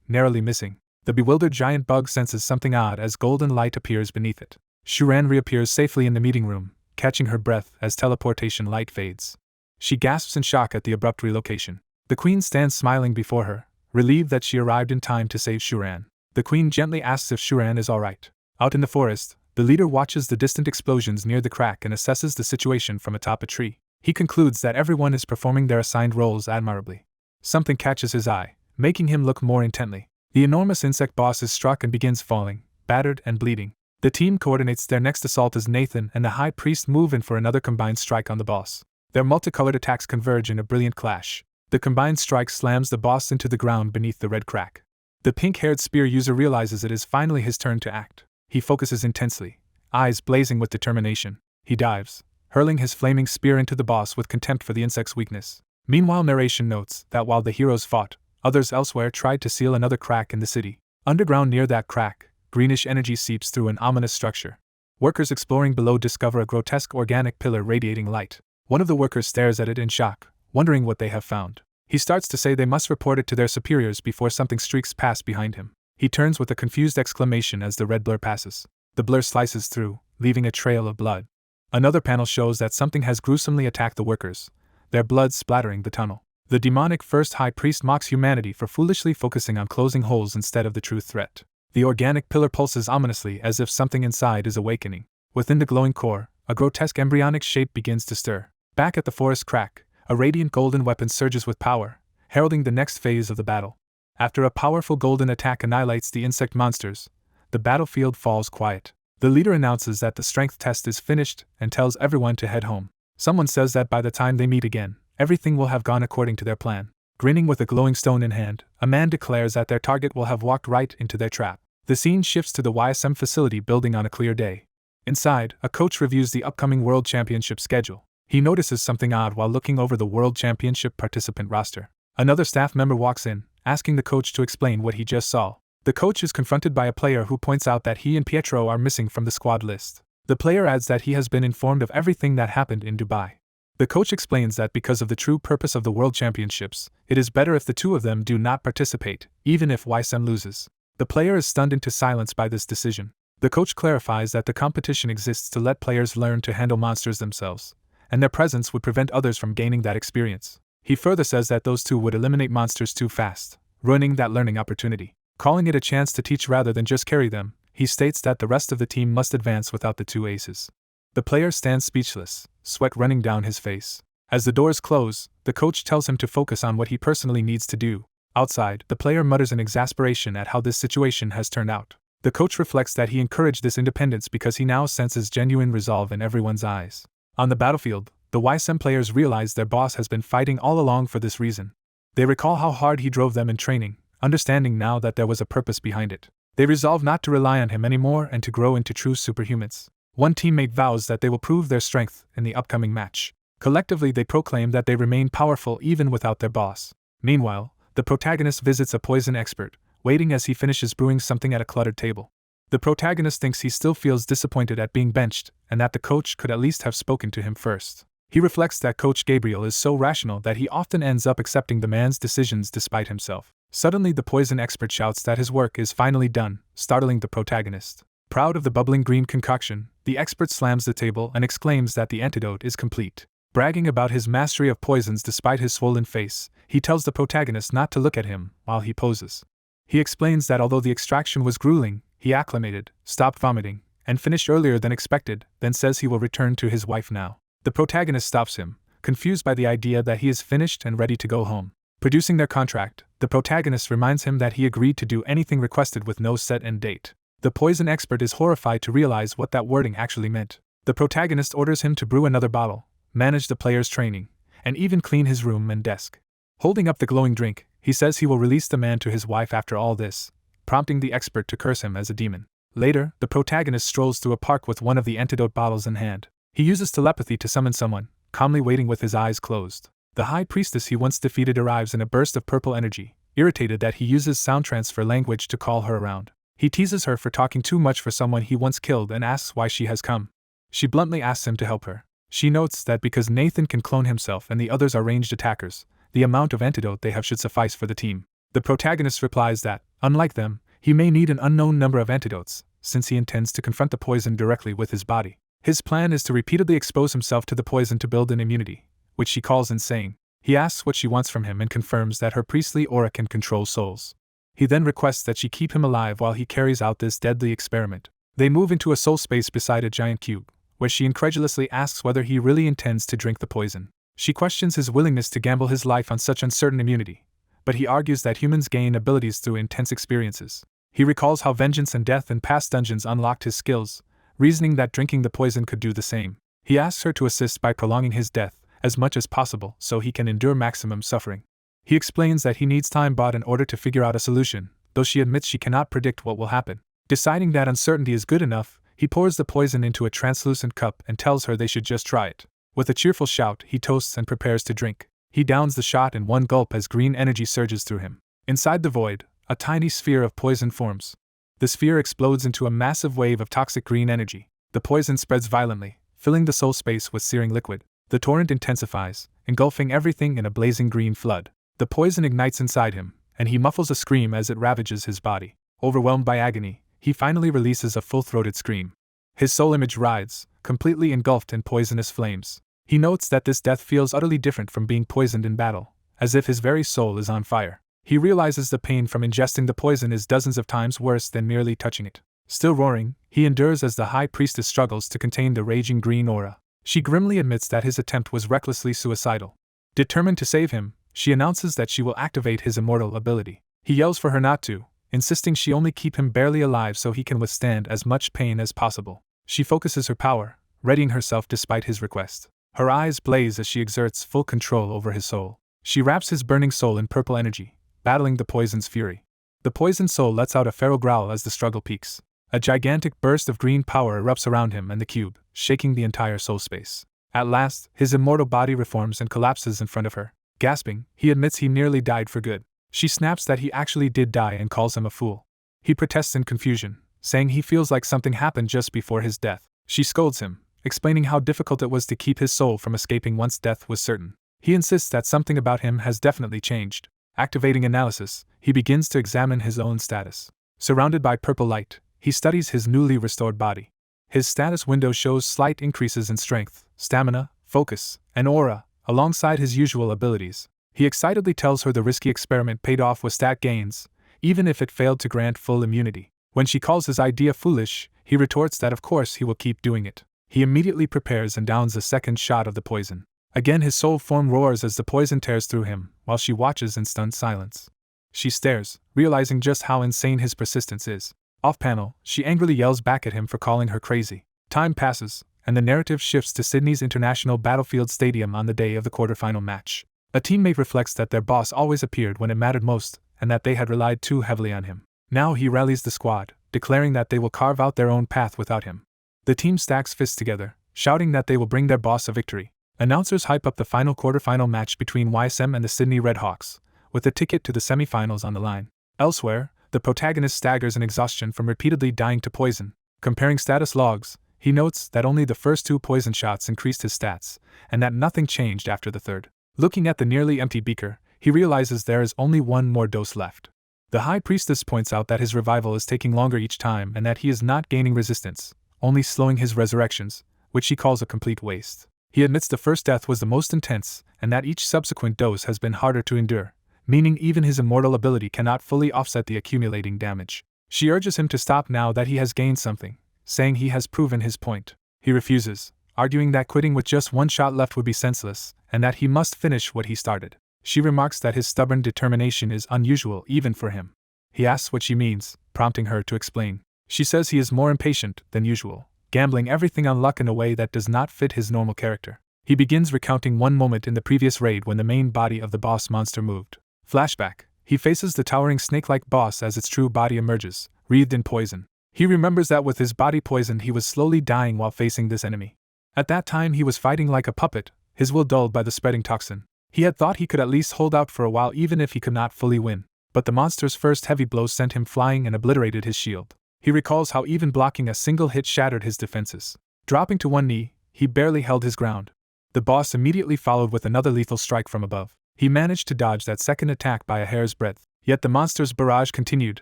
narrowly missing. The bewildered giant bug senses something odd as golden light appears beneath it. Shuran reappears safely in the meeting room, catching her breath as teleportation light fades. She gasps in shock at the abrupt relocation. The queen stands smiling before her, relieved that she arrived in time to save Shuran. The queen gently asks if Shuran is alright. Out in the forest, the leader watches the distant explosions near the crack and assesses the situation from atop a tree. He concludes that everyone is performing their assigned roles admirably. Something catches his eye, making him look more intently. The enormous insect boss is struck and begins falling, battered and bleeding. The team coordinates their next assault as Nathan and the High Priest move in for another combined strike on the boss. Their multicolored attacks converge in a brilliant clash. The combined strike slams the boss into the ground beneath the red crack. The pink-haired spear user realizes it is finally his turn to act. He focuses intensely, eyes blazing with determination. He dives, hurling his flaming spear into the boss with contempt for the insect's weakness. Meanwhile, narration notes that while the heroes fought, others elsewhere tried to seal another crack in the city. Underground near that crack, greenish energy seeps through an ominous structure. Workers exploring below discover a grotesque organic pillar radiating light. One of the workers stares at it in shock, wondering what they have found. He starts to say they must report it to their superiors before something streaks past behind him. He turns with a confused exclamation as the red blur passes. The blur slices through, leaving a trail of blood. Another panel shows that something has gruesomely attacked the workers, their blood splattering the tunnel. The demonic first high priest mocks humanity for foolishly focusing on closing holes instead of the true threat. The organic pillar pulses ominously as if something inside is awakening. Within the glowing core, a grotesque embryonic shape begins to stir. Back at the forest crack, a radiant golden weapon surges with power, heralding the next phase of the battle. After a powerful golden attack annihilates the insect monsters, the battlefield falls quiet. The leader announces that the strength test is finished and tells everyone to head home. Someone says that by the time they meet again, everything will have gone according to their plan. Grinning with a glowing stone in hand, a man declares that their target will have walked right into their trap. The scene shifts to the Weissim facility building on a clear day. Inside, a coach reviews the upcoming World Championship schedule. He notices something odd while looking over the World Championship participant roster. Another staff member walks in, asking the coach to explain what he just saw. The coach is confronted by a player who points out that he and Pietro are missing from the squad list. The player adds that he has been informed of everything that happened in Dubai. The coach explains that because of the true purpose of the World Championships, it is better if the two of them do not participate, even if Weissim loses. The player is stunned into silence by this decision. The coach clarifies that the competition exists to let players learn to handle monsters themselves, and their presence would prevent others from gaining that experience. He further says that those two would eliminate monsters too fast, ruining that learning opportunity. Calling it a chance to teach rather than just carry them, he states that the rest of the team must advance without the two aces. The player stands speechless, sweat running down his face. As the doors close, the coach tells him to focus on what he personally needs to do. Outside, the player mutters in exasperation at how this situation has turned out. The coach reflects that he encouraged this independence because he now senses genuine resolve in everyone's eyes. On the battlefield, the Weissim players realize their boss has been fighting all along for this reason. They recall how hard he drove them in training, understanding now that there was a purpose behind it. They resolve not to rely on him anymore and to grow into true superhumans. One teammate vows that they will prove their strength in the upcoming match. Collectively, they proclaim that they remain powerful even without their boss. Meanwhile, the protagonist visits a poison expert, waiting as he finishes brewing something at a cluttered table. The protagonist thinks he still feels disappointed at being benched, and that the coach could at least have spoken to him first. He reflects that Coach Gabriel is so rational that he often ends up accepting the man's decisions despite himself. Suddenly, the poison expert shouts that his work is finally done, startling the protagonist. Proud of the bubbling green concoction, the expert slams the table and exclaims that the antidote is complete. Bragging about his mastery of poisons despite his swollen face, he tells the protagonist not to look at him while he poses. He explains that although the extraction was grueling, he acclimated, stopped vomiting, and finished earlier than expected, then says he will return to his wife now. The protagonist stops him, confused by the idea that he is finished and ready to go home. Producing their contract, the protagonist reminds him that he agreed to do anything requested with no set end date. The poison expert is horrified to realize what that wording actually meant. The protagonist orders him to brew another bottle, manage the player's training, and even clean his room and desk. Holding up the glowing drink, he says he will release the man to his wife after all this, prompting the expert to curse him as a demon. Later, the protagonist strolls through a park with one of the antidote bottles in hand. He uses telepathy to summon someone, calmly waiting with his eyes closed. The high priestess he once defeated arrives in a burst of purple energy, irritated that he uses sound transfer language to call her around. He teases her for talking too much for someone he once killed and asks why she has come. She bluntly asks him to help her. She notes that because Nathan can clone himself and the others are ranged attackers, the amount of antidote they have should suffice for the team. The protagonist replies that, unlike them, he may need an unknown number of antidotes, since he intends to confront the poison directly with his body. His plan is to repeatedly expose himself to the poison to build an immunity, which she calls insane. He asks what she wants from him and confirms that her priestly aura can control souls. He then requests that she keep him alive while he carries out this deadly experiment. They move into a soul space beside a giant cube, where she incredulously asks whether he really intends to drink the poison. She questions his willingness to gamble his life on such uncertain immunity, but he argues that humans gain abilities through intense experiences. He recalls how vengeance and death in past dungeons unlocked his skills, reasoning that drinking the poison could do the same. He asks her to assist by prolonging his death as much as possible so he can endure maximum suffering. He explains that he needs time bought in order to figure out a solution, though she admits she cannot predict what will happen. Deciding that uncertainty is good enough, he pours the poison into a translucent cup and tells her they should just try it. With a cheerful shout, he toasts and prepares to drink. He downs the shot in one gulp as green energy surges through him. Inside the void, a tiny sphere of poison forms. The sphere explodes into a massive wave of toxic green energy. The poison spreads violently, filling the soul space with searing liquid. The torrent intensifies, engulfing everything in a blazing green flood. The poison ignites inside him, and he muffles a scream as it ravages his body. Overwhelmed by agony, he finally releases a full-throated scream. His soul image writhes, completely engulfed in poisonous flames. He notes that this death feels utterly different from being poisoned in battle, as if his very soul is on fire. He realizes the pain from ingesting the poison is dozens of times worse than merely touching it. Still roaring, he endures as the high priestess struggles to contain the raging green aura. She grimly admits that his attempt was recklessly suicidal. Determined to save him, she announces that she will activate his immortal ability. He yells for her not to, insisting she only keep him barely alive so he can withstand as much pain as possible. She focuses her power, readying herself despite his request. Her eyes blaze as she exerts full control over his soul. She wraps his burning soul in purple energy, battling the poison's fury. The poisoned soul lets out a feral growl as the struggle peaks. A gigantic burst of green power erupts around him and the cube, shaking the entire soul space. At last, his immortal body reforms and collapses in front of her. Gasping, he admits he nearly died for good. She snaps that he actually did die and calls him a fool. He protests in confusion, saying he feels like something happened just before his death. She scolds him, explaining how difficult it was to keep his soul from escaping once death was certain. He insists that something about him has definitely changed. Activating analysis, he begins to examine his own status. Surrounded by purple light, he studies his newly restored body. His status window shows slight increases in strength, stamina, focus, and aura, alongside his usual abilities. He excitedly tells her the risky experiment paid off with stat gains, even if it failed to grant full immunity. When she calls his idea foolish, he retorts that of course he will keep doing it. He immediately prepares and downs a second shot of the poison. Again his soul form roars as the poison tears through him, while she watches in stunned silence. She stares, realizing just how insane his persistence is. Off-panel, she angrily yells back at him for calling her crazy. Time passes, and the narrative shifts to Sydney's International Battlefield Stadium on the day of the quarterfinal match. A teammate reflects that their boss always appeared when it mattered most, and that they had relied too heavily on him. Now he rallies the squad, declaring that they will carve out their own path without him. The team stacks fists together, shouting that they will bring their boss a victory. Announcers hype up the final quarterfinal match between Weissim and the Sydney Redhawks, with a ticket to the semifinals on the line. Elsewhere, the protagonist staggers in exhaustion from repeatedly dying to poison. Comparing status logs, he notes that only the first 2 poison shots increased his stats, and that nothing changed after the third. Looking at the nearly empty beaker, he realizes there is only one more dose left. The High Priestess points out that his revival is taking longer each time and that he is not gaining resistance, only slowing his resurrections, which she calls a complete waste. He admits the first death was the most intense and that each subsequent dose has been harder to endure, meaning even his immortal ability cannot fully offset the accumulating damage. She urges him to stop now that he has gained something, saying he has proven his point. He refuses, arguing that quitting with just 1 shot left would be senseless, and that he must finish what he started. She remarks that his stubborn determination is unusual even for him. He asks what she means, prompting her to explain. She says he is more impatient than usual, gambling everything on luck in a way that does not fit his normal character. He begins recounting one moment in the previous raid when the main body of the boss monster moved. Flashback, he faces the towering snake-like boss as its true body emerges, wreathed in poison. He remembers that with his body poisoned he was slowly dying while facing this enemy. At that time he was fighting like a puppet, his will dulled by the spreading toxin. He had thought he could at least hold out for a while even if he could not fully win, but the monster's first heavy blow sent him flying and obliterated his shield. He recalls how even blocking a single hit shattered his defenses. Dropping to one knee, he barely held his ground. The boss immediately followed with another lethal strike from above. He managed to dodge that second attack by a hair's breadth, yet the monster's barrage continued,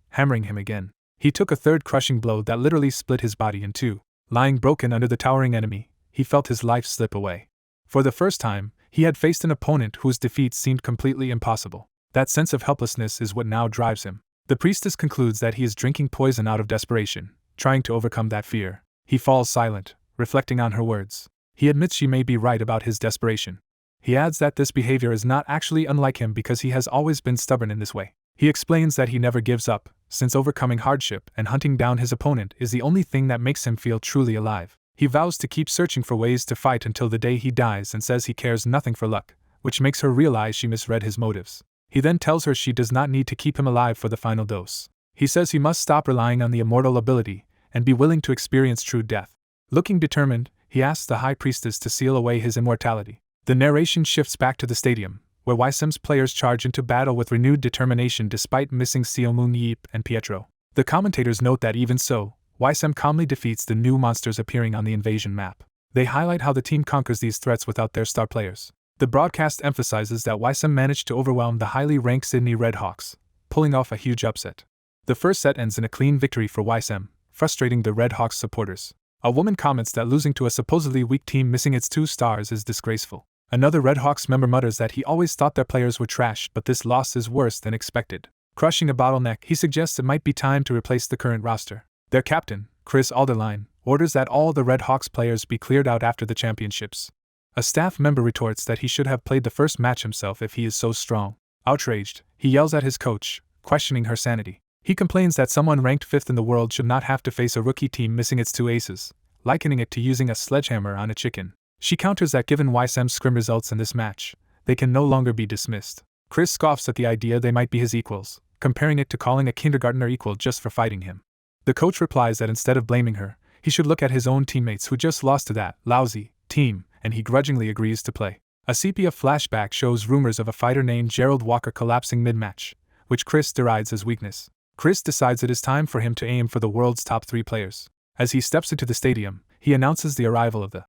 hammering him again. He took a third crushing blow that literally split his body in 2. Lying broken under the towering enemy, he felt his life slip away. For the first time, he had faced an opponent whose defeat seemed completely impossible. That sense of helplessness is what now drives him. The priestess concludes that he is drinking poison out of desperation, trying to overcome that fear. He falls silent, reflecting on her words. He admits she may be right about his desperation. He adds that this behavior is not actually unlike him because he has always been stubborn in this way. He explains that he never gives up, since overcoming hardship and hunting down his opponent is the only thing that makes him feel truly alive. He vows to keep searching for ways to fight until the day he dies and says he cares nothing for luck, which makes her realize she misread his motives. He then tells her she does not need to keep him alive for the final dose. He says he must stop relying on the immortal ability and be willing to experience true death. Looking determined, he asks the High Priestess to seal away his immortality. The narration shifts back to the stadium, where Weissim's players charge into battle with renewed determination despite missing Seomun Yeep and Pietro. The commentators note that even so, Weissim calmly defeats the new monsters appearing on the invasion map. They highlight how the team conquers these threats without their star players. The broadcast emphasizes that Weissim managed to overwhelm the highly ranked Sydney Redhawks, pulling off a huge upset. The first set ends in a clean victory for Weissim, frustrating the Redhawks supporters. A woman comments that losing to a supposedly weak team missing its 2 stars is disgraceful. Another Redhawks member mutters that he always thought their players were trash, but this loss is worse than expected. Crushing a bottleneck, he suggests it might be time to replace the current roster. Their captain, Chris Alderline, orders that all the Redhawks players be cleared out after the championships. A staff member retorts that he should have played the first match himself if he is so strong. Outraged, he yells at his coach, questioning her sanity. He complains that someone ranked 5th in the world should not have to face a rookie team missing its 2 aces, likening it to using a sledgehammer on a chicken. She counters that given Weissim's scrim results in this match, they can no longer be dismissed. Chris scoffs at the idea they might be his equals, comparing it to calling a kindergartner equal just for fighting him. The coach replies that instead of blaming her, he should look at his own teammates who just lost to that lousy team, and he grudgingly agrees to play. A sepia flashback shows rumors of a fighter named Gerald Walker collapsing mid-match, which Chris derides as weakness. Chris decides it is time for him to aim for the world's top 3 players. As he steps into the stadium, he announces the arrival of the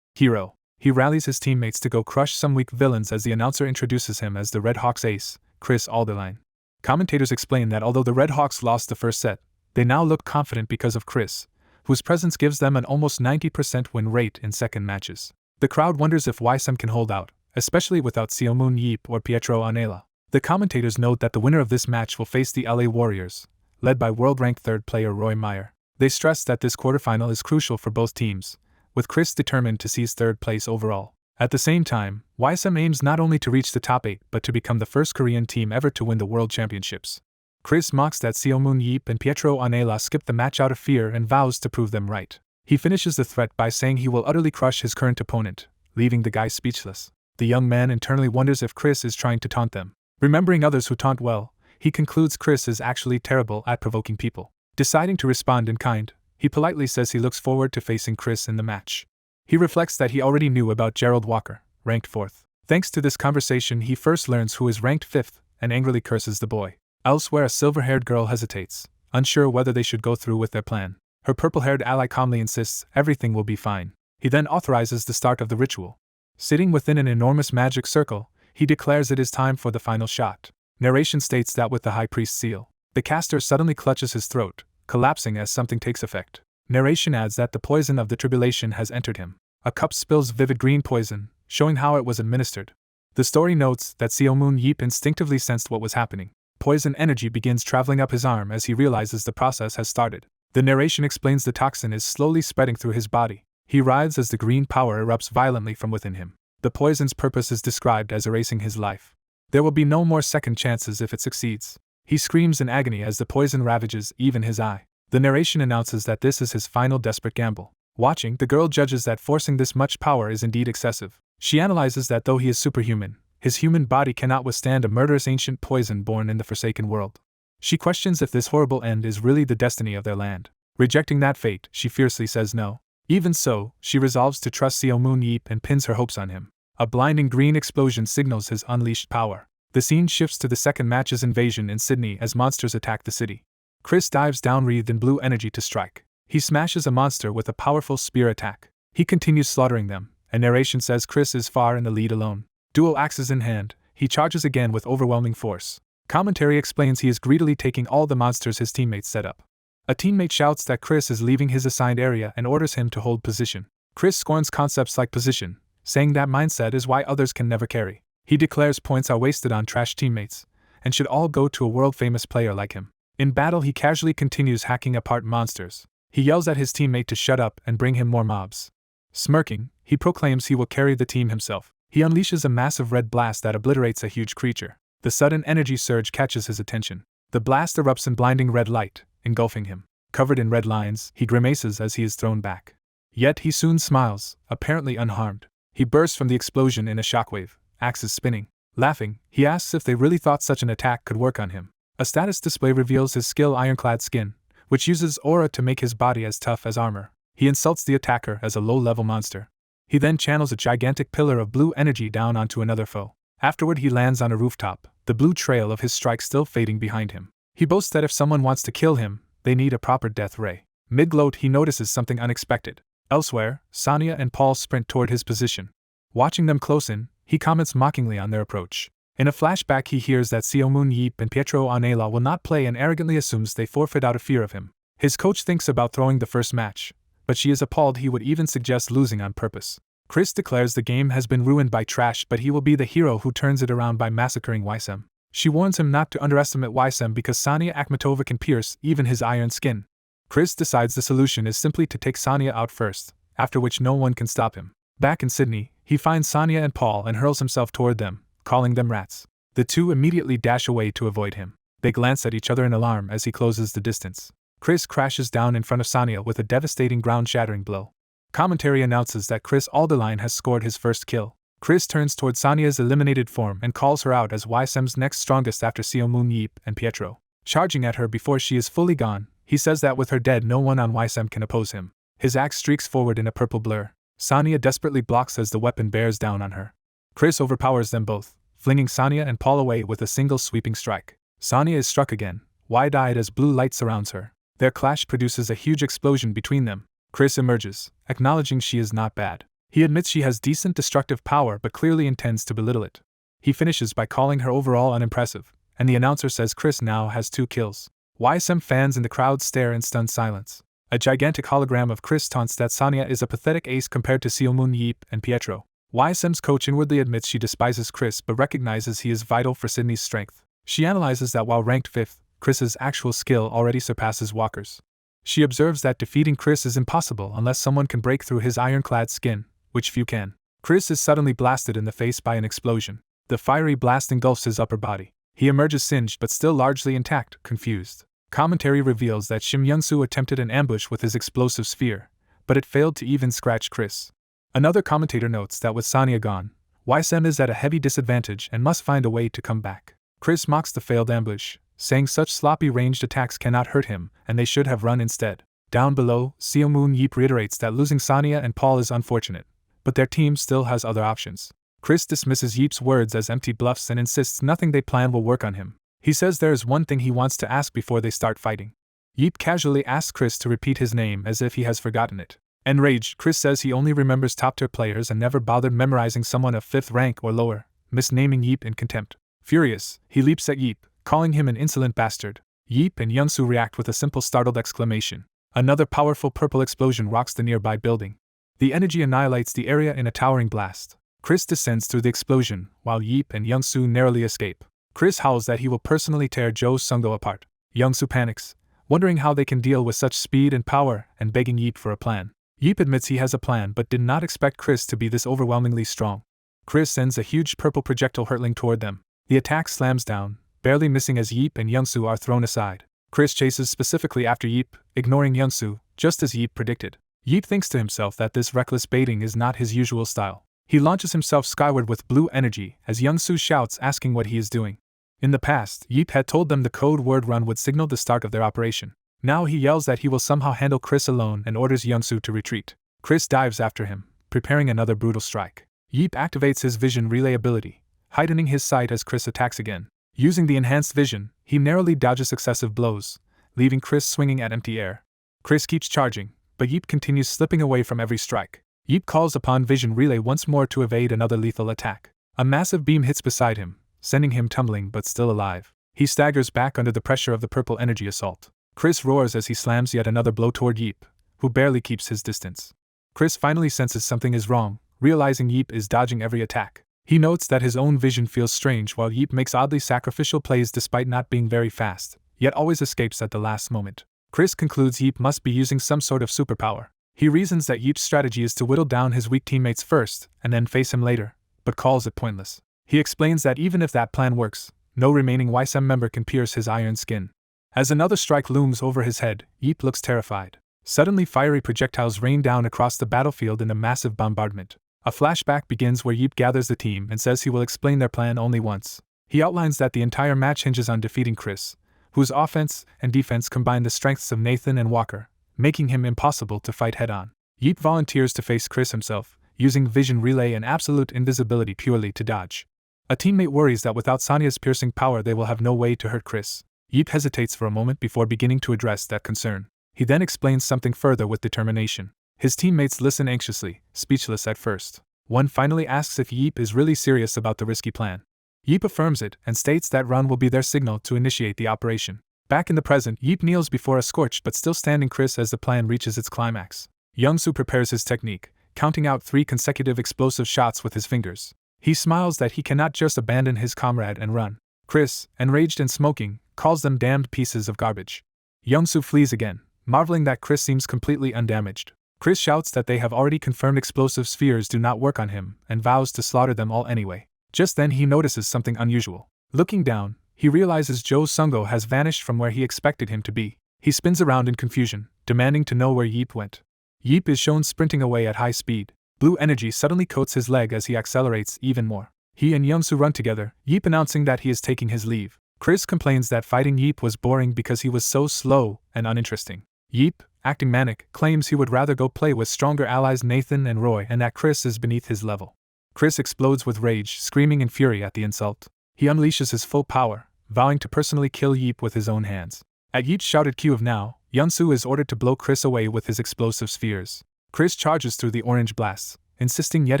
hero. He rallies his teammates to go crush some weak villains as the announcer introduces him as the Red Hawks ace, Chris Alderline. Commentators explain that although the Red Hawks lost the first set, they now look confident because of Chris, whose presence gives them an almost 90% win rate in second matches. The crowd wonders if Weissim can hold out, especially without Seomun Yeep or Pietro Anela. The commentators note that the winner of this match will face the LA Warriors, led by world-ranked third player Roy Meyer. They stress that this quarterfinal is crucial for both teams, with Chris determined to seize third place overall. At the same time, Weissim aims not only to reach the top 8 but to become the first Korean team ever to win the World Championships. Chris mocks that Seomun Yeep and Pietro Anela skipped the match out of fear and vows to prove them right. He finishes the threat by saying he will utterly crush his current opponent, leaving the guy speechless. The young man internally wonders if Chris is trying to taunt them. Remembering others who taunt well, he concludes Chris is actually terrible at provoking people. Deciding to respond in kind, he politely says he looks forward to facing Chris in the match. He reflects that he already knew about Gerald Walker, ranked 4th. Thanks to this conversation, he first learns who is ranked 5th and angrily curses the boy. Elsewhere, a silver-haired girl hesitates, unsure whether they should go through with their plan. Her purple-haired ally calmly insists everything will be fine. He then authorizes the start of the ritual. Sitting within an enormous magic circle, he declares it is time for the final shot. Narration states that with the High Priest's seal, the caster suddenly clutches his throat, collapsing as something takes effect. Narration adds that the poison of the tribulation has entered him. A cup spills vivid green poison, showing how it was administered. The story notes that Seomun Yeep instinctively sensed what was happening. Poison energy begins traveling up his arm as he realizes the process has started. The narration explains the toxin is slowly spreading through his body. He writhes as the green power erupts violently from within him. The poison's purpose is described as erasing his life. There will be no more second chances if it succeeds. He screams in agony as the poison ravages even his eye. The narration announces that this is his final desperate gamble. Watching, the girl judges that forcing this much power is indeed excessive. She analyzes that though he is superhuman, his human body cannot withstand a murderous ancient poison born in the Forsaken World. She questions if this horrible end is really the destiny of their land. Rejecting that fate, she fiercely says no. Even so, she resolves to trust Seomun Yeep and pins her hopes on him. A blinding green explosion signals his unleashed power. The scene shifts to the second match's invasion in Sydney as monsters attack the city. Chris dives down wreathed in blue energy to strike. He smashes a monster with a powerful spear attack. He continues slaughtering them, and narration says Chris is far in the lead alone. Dual axes in hand, he charges again with overwhelming force. Commentary explains he is greedily taking all the monsters his teammates set up. A teammate shouts that Chris is leaving his assigned area and orders him to hold position. Chris scorns concepts like position, saying that mindset is why others can never carry. He declares points are wasted on trash teammates, and should all go to a world-famous player like him. In battle, he casually continues hacking apart monsters. He yells at his teammate to shut up and bring him more mobs. Smirking, he proclaims he will carry the team himself. He unleashes a massive red blast that obliterates a huge creature. The sudden energy surge catches his attention. The blast erupts in blinding red light, engulfing him. Covered in red lines, he grimaces as he is thrown back. Yet he soon smiles, apparently unharmed. He bursts from the explosion in a shockwave, axes spinning. Laughing, he asks if they really thought such an attack could work on him. A status display reveals his skill ironclad skin, which uses aura to make his body as tough as armor. He insults the attacker as a low-level monster. He then channels a gigantic pillar of blue energy down onto another foe. Afterward, he lands on a rooftop, the blue trail of his strike still fading behind him. He boasts that if someone wants to kill him, they need a proper death ray. Mid-gloat, he notices something unexpected. Elsewhere, Sonia and Paul sprint toward his position. Watching them close in, he comments mockingly on their approach. In a flashback, he hears that Seomun Yeep and Pietro Anela will not play and arrogantly assumes they forfeit out of fear of him. His coach thinks about throwing the first match, but she is appalled he would even suggest losing on purpose. Chris declares the game has been ruined by trash, but he will be the hero who turns it around by massacring Weissim. She warns him not to underestimate Weissim because Sonia Akhmatova can pierce even his iron skin. Chris decides the solution is simply to take Sonia out first, after which no one can stop him. Back in Sydney, he finds Sonia and Paul and hurls himself toward them, calling them rats. The two immediately dash away to avoid him. They glance at each other in alarm as he closes the distance. Chris crashes down in front of Sonia with a devastating ground-shattering blow. Commentary announces that Chris Alderline has scored his first kill. Chris turns toward Sonia's eliminated form and calls her out as Weisim's next strongest after Seomun Yeep and Pietro. Charging at her before she is fully gone, he says that with her dead no one on Weissim can oppose him. His axe streaks forward in a purple blur. Sonia desperately blocks as the weapon bears down on her. Chris overpowers them both, flinging Sonia and Paul away with a single sweeping strike. Sonia is struck again, wide-eyed as blue light surrounds her. Their clash produces a huge explosion between them. Chris emerges, acknowledging she is not bad. He admits she has decent destructive power but clearly intends to belittle it. He finishes by calling her overall unimpressive, and the announcer says Chris now has 2 kills. Weissim fans in the crowd stare in stunned silence. A gigantic hologram of Chris taunts that Sonya is a pathetic ace compared to Superhuman, Yeep, and Pietro. Weissim's coach inwardly admits she despises Chris but recognizes he is vital for Sydney's strength. She analyzes that while ranked 5th, Chris's actual skill already surpasses Walker's. She observes that defeating Chris is impossible unless someone can break through his ironclad skin, which few can. Chris is suddenly blasted in the face by an explosion. The fiery blast engulfs his upper body. He emerges singed but still largely intact, confused. Commentary reveals that Shim Young-soo attempted an ambush with his explosive sphere, but it failed to even scratch Chris. Another commentator notes that with Sonya gone, Weissim is at a heavy disadvantage and must find a way to come back. Chris mocks the failed ambush, saying such sloppy ranged attacks cannot hurt him and they should have run instead. Down below, Superhuman Yeep reiterates that losing Sonya and Paul is unfortunate, but their team still has other options. Chris dismisses Yeep's words as empty bluffs and insists nothing they plan will work on him. He says there is one thing he wants to ask before they start fighting. Yeep casually asks Chris to repeat his name as if he has forgotten it. Enraged, Chris says he only remembers top-tier players and never bothered memorizing someone of 5th rank or lower, misnaming Yeep in contempt. Furious, he leaps at Yeep, calling him an insolent bastard. Yeep and Young-soo react with a simple startled exclamation. Another powerful purple explosion rocks the nearby building. The energy annihilates the area in a towering blast. Chris descends through the explosion, while Yeep and Young-soo narrowly escape. Chris howls that he will personally tear Jo Sung-do apart. Young-soo panics, wondering how they can deal with such speed and power, and begging Yeep for a plan. Yeep admits he has a plan but did not expect Chris to be this overwhelmingly strong. Chris sends a huge purple projectile hurtling toward them. The attack slams down, barely missing as Yeep and Young-soo are thrown aside. Chris chases specifically after Yeep, ignoring Young-soo, just as Yeep predicted. Yeep thinks to himself that this reckless baiting is not his usual style. He launches himself skyward with blue energy as Young-soo shouts asking what he is doing. In the past, Yeep had told them the code word run would signal the start of their operation. Now he yells that he will somehow handle Chris alone and orders Young-soo to retreat. Chris dives after him, preparing another brutal strike. Yeep activates his vision relay ability, heightening his sight as Chris attacks again. Using the enhanced vision, he narrowly dodges successive blows, leaving Chris swinging at empty air. Chris keeps charging, but Yeep continues slipping away from every strike. Yeep calls upon Vision Relay once more to evade another lethal attack. A massive beam hits beside him, sending him tumbling but still alive. He staggers back under the pressure of the purple energy assault. Chris roars as he slams yet another blow toward Yeep, who barely keeps his distance. Chris finally senses something is wrong, realizing Yeep is dodging every attack. He notes that his own vision feels strange while Yeep makes oddly sacrificial plays despite not being very fast, yet always escapes at the last moment. Chris concludes Yeep must be using some sort of superpower. He reasons that Yeep's strategy is to whittle down his weak teammates first and then face him later, but calls it pointless. He explains that even if that plan works, no remaining Weissim member can pierce his iron skin. As another strike looms over his head, Yeep looks terrified. Suddenly fiery projectiles rain down across the battlefield in a massive bombardment. A flashback begins where Yeep gathers the team and says he will explain their plan only once. He outlines that the entire match hinges on defeating Chris, whose offense and defense combine the strengths of Nathan and Walker, making him impossible to fight head-on. Yeep volunteers to face Chris himself, using Vision Relay and absolute invisibility purely to dodge. A teammate worries that without Sonya's piercing power they will have no way to hurt Chris. Yeep hesitates for a moment before beginning to address that concern. He then explains something further with determination. His teammates listen anxiously, speechless at first. One finally asks if Yeep is really serious about the risky plan. Yeep affirms it and states that run will be their signal to initiate the operation. Back in the present, Yeep kneels before a scorched but still standing Chris as the plan reaches its climax. Young-soo prepares his technique, counting out 3 consecutive explosive shots with his fingers. He smiles that he cannot just abandon his comrade and run. Chris, enraged and smoking, calls them damned pieces of garbage. Young-soo flees again, marveling that Chris seems completely undamaged. Chris shouts that they have already confirmed explosive spheres do not work on him and vows to slaughter them all anyway. Just then he notices something unusual. Looking down, he realizes Jo Sung-do has vanished from where he expected him to be. He spins around in confusion, demanding to know where Yeep went. Yeep is shown sprinting away at high speed. Blue energy suddenly coats his leg as he accelerates even more. He and Young-soo run together, Yeep announcing that he is taking his leave. Chris complains that fighting Yeep was boring because he was so slow and uninteresting. Yeep, acting manic, claims he would rather go play with stronger allies Nathan and Roy and that Chris is beneath his level. Chris explodes with rage, screaming in fury at the insult. He unleashes his full power, vowing to personally kill Yeep with his own hands. At Yeep's shouted cue of now, Yunsu is ordered to blow Chris away with his explosive spheres. Chris charges through the orange blasts, insisting yet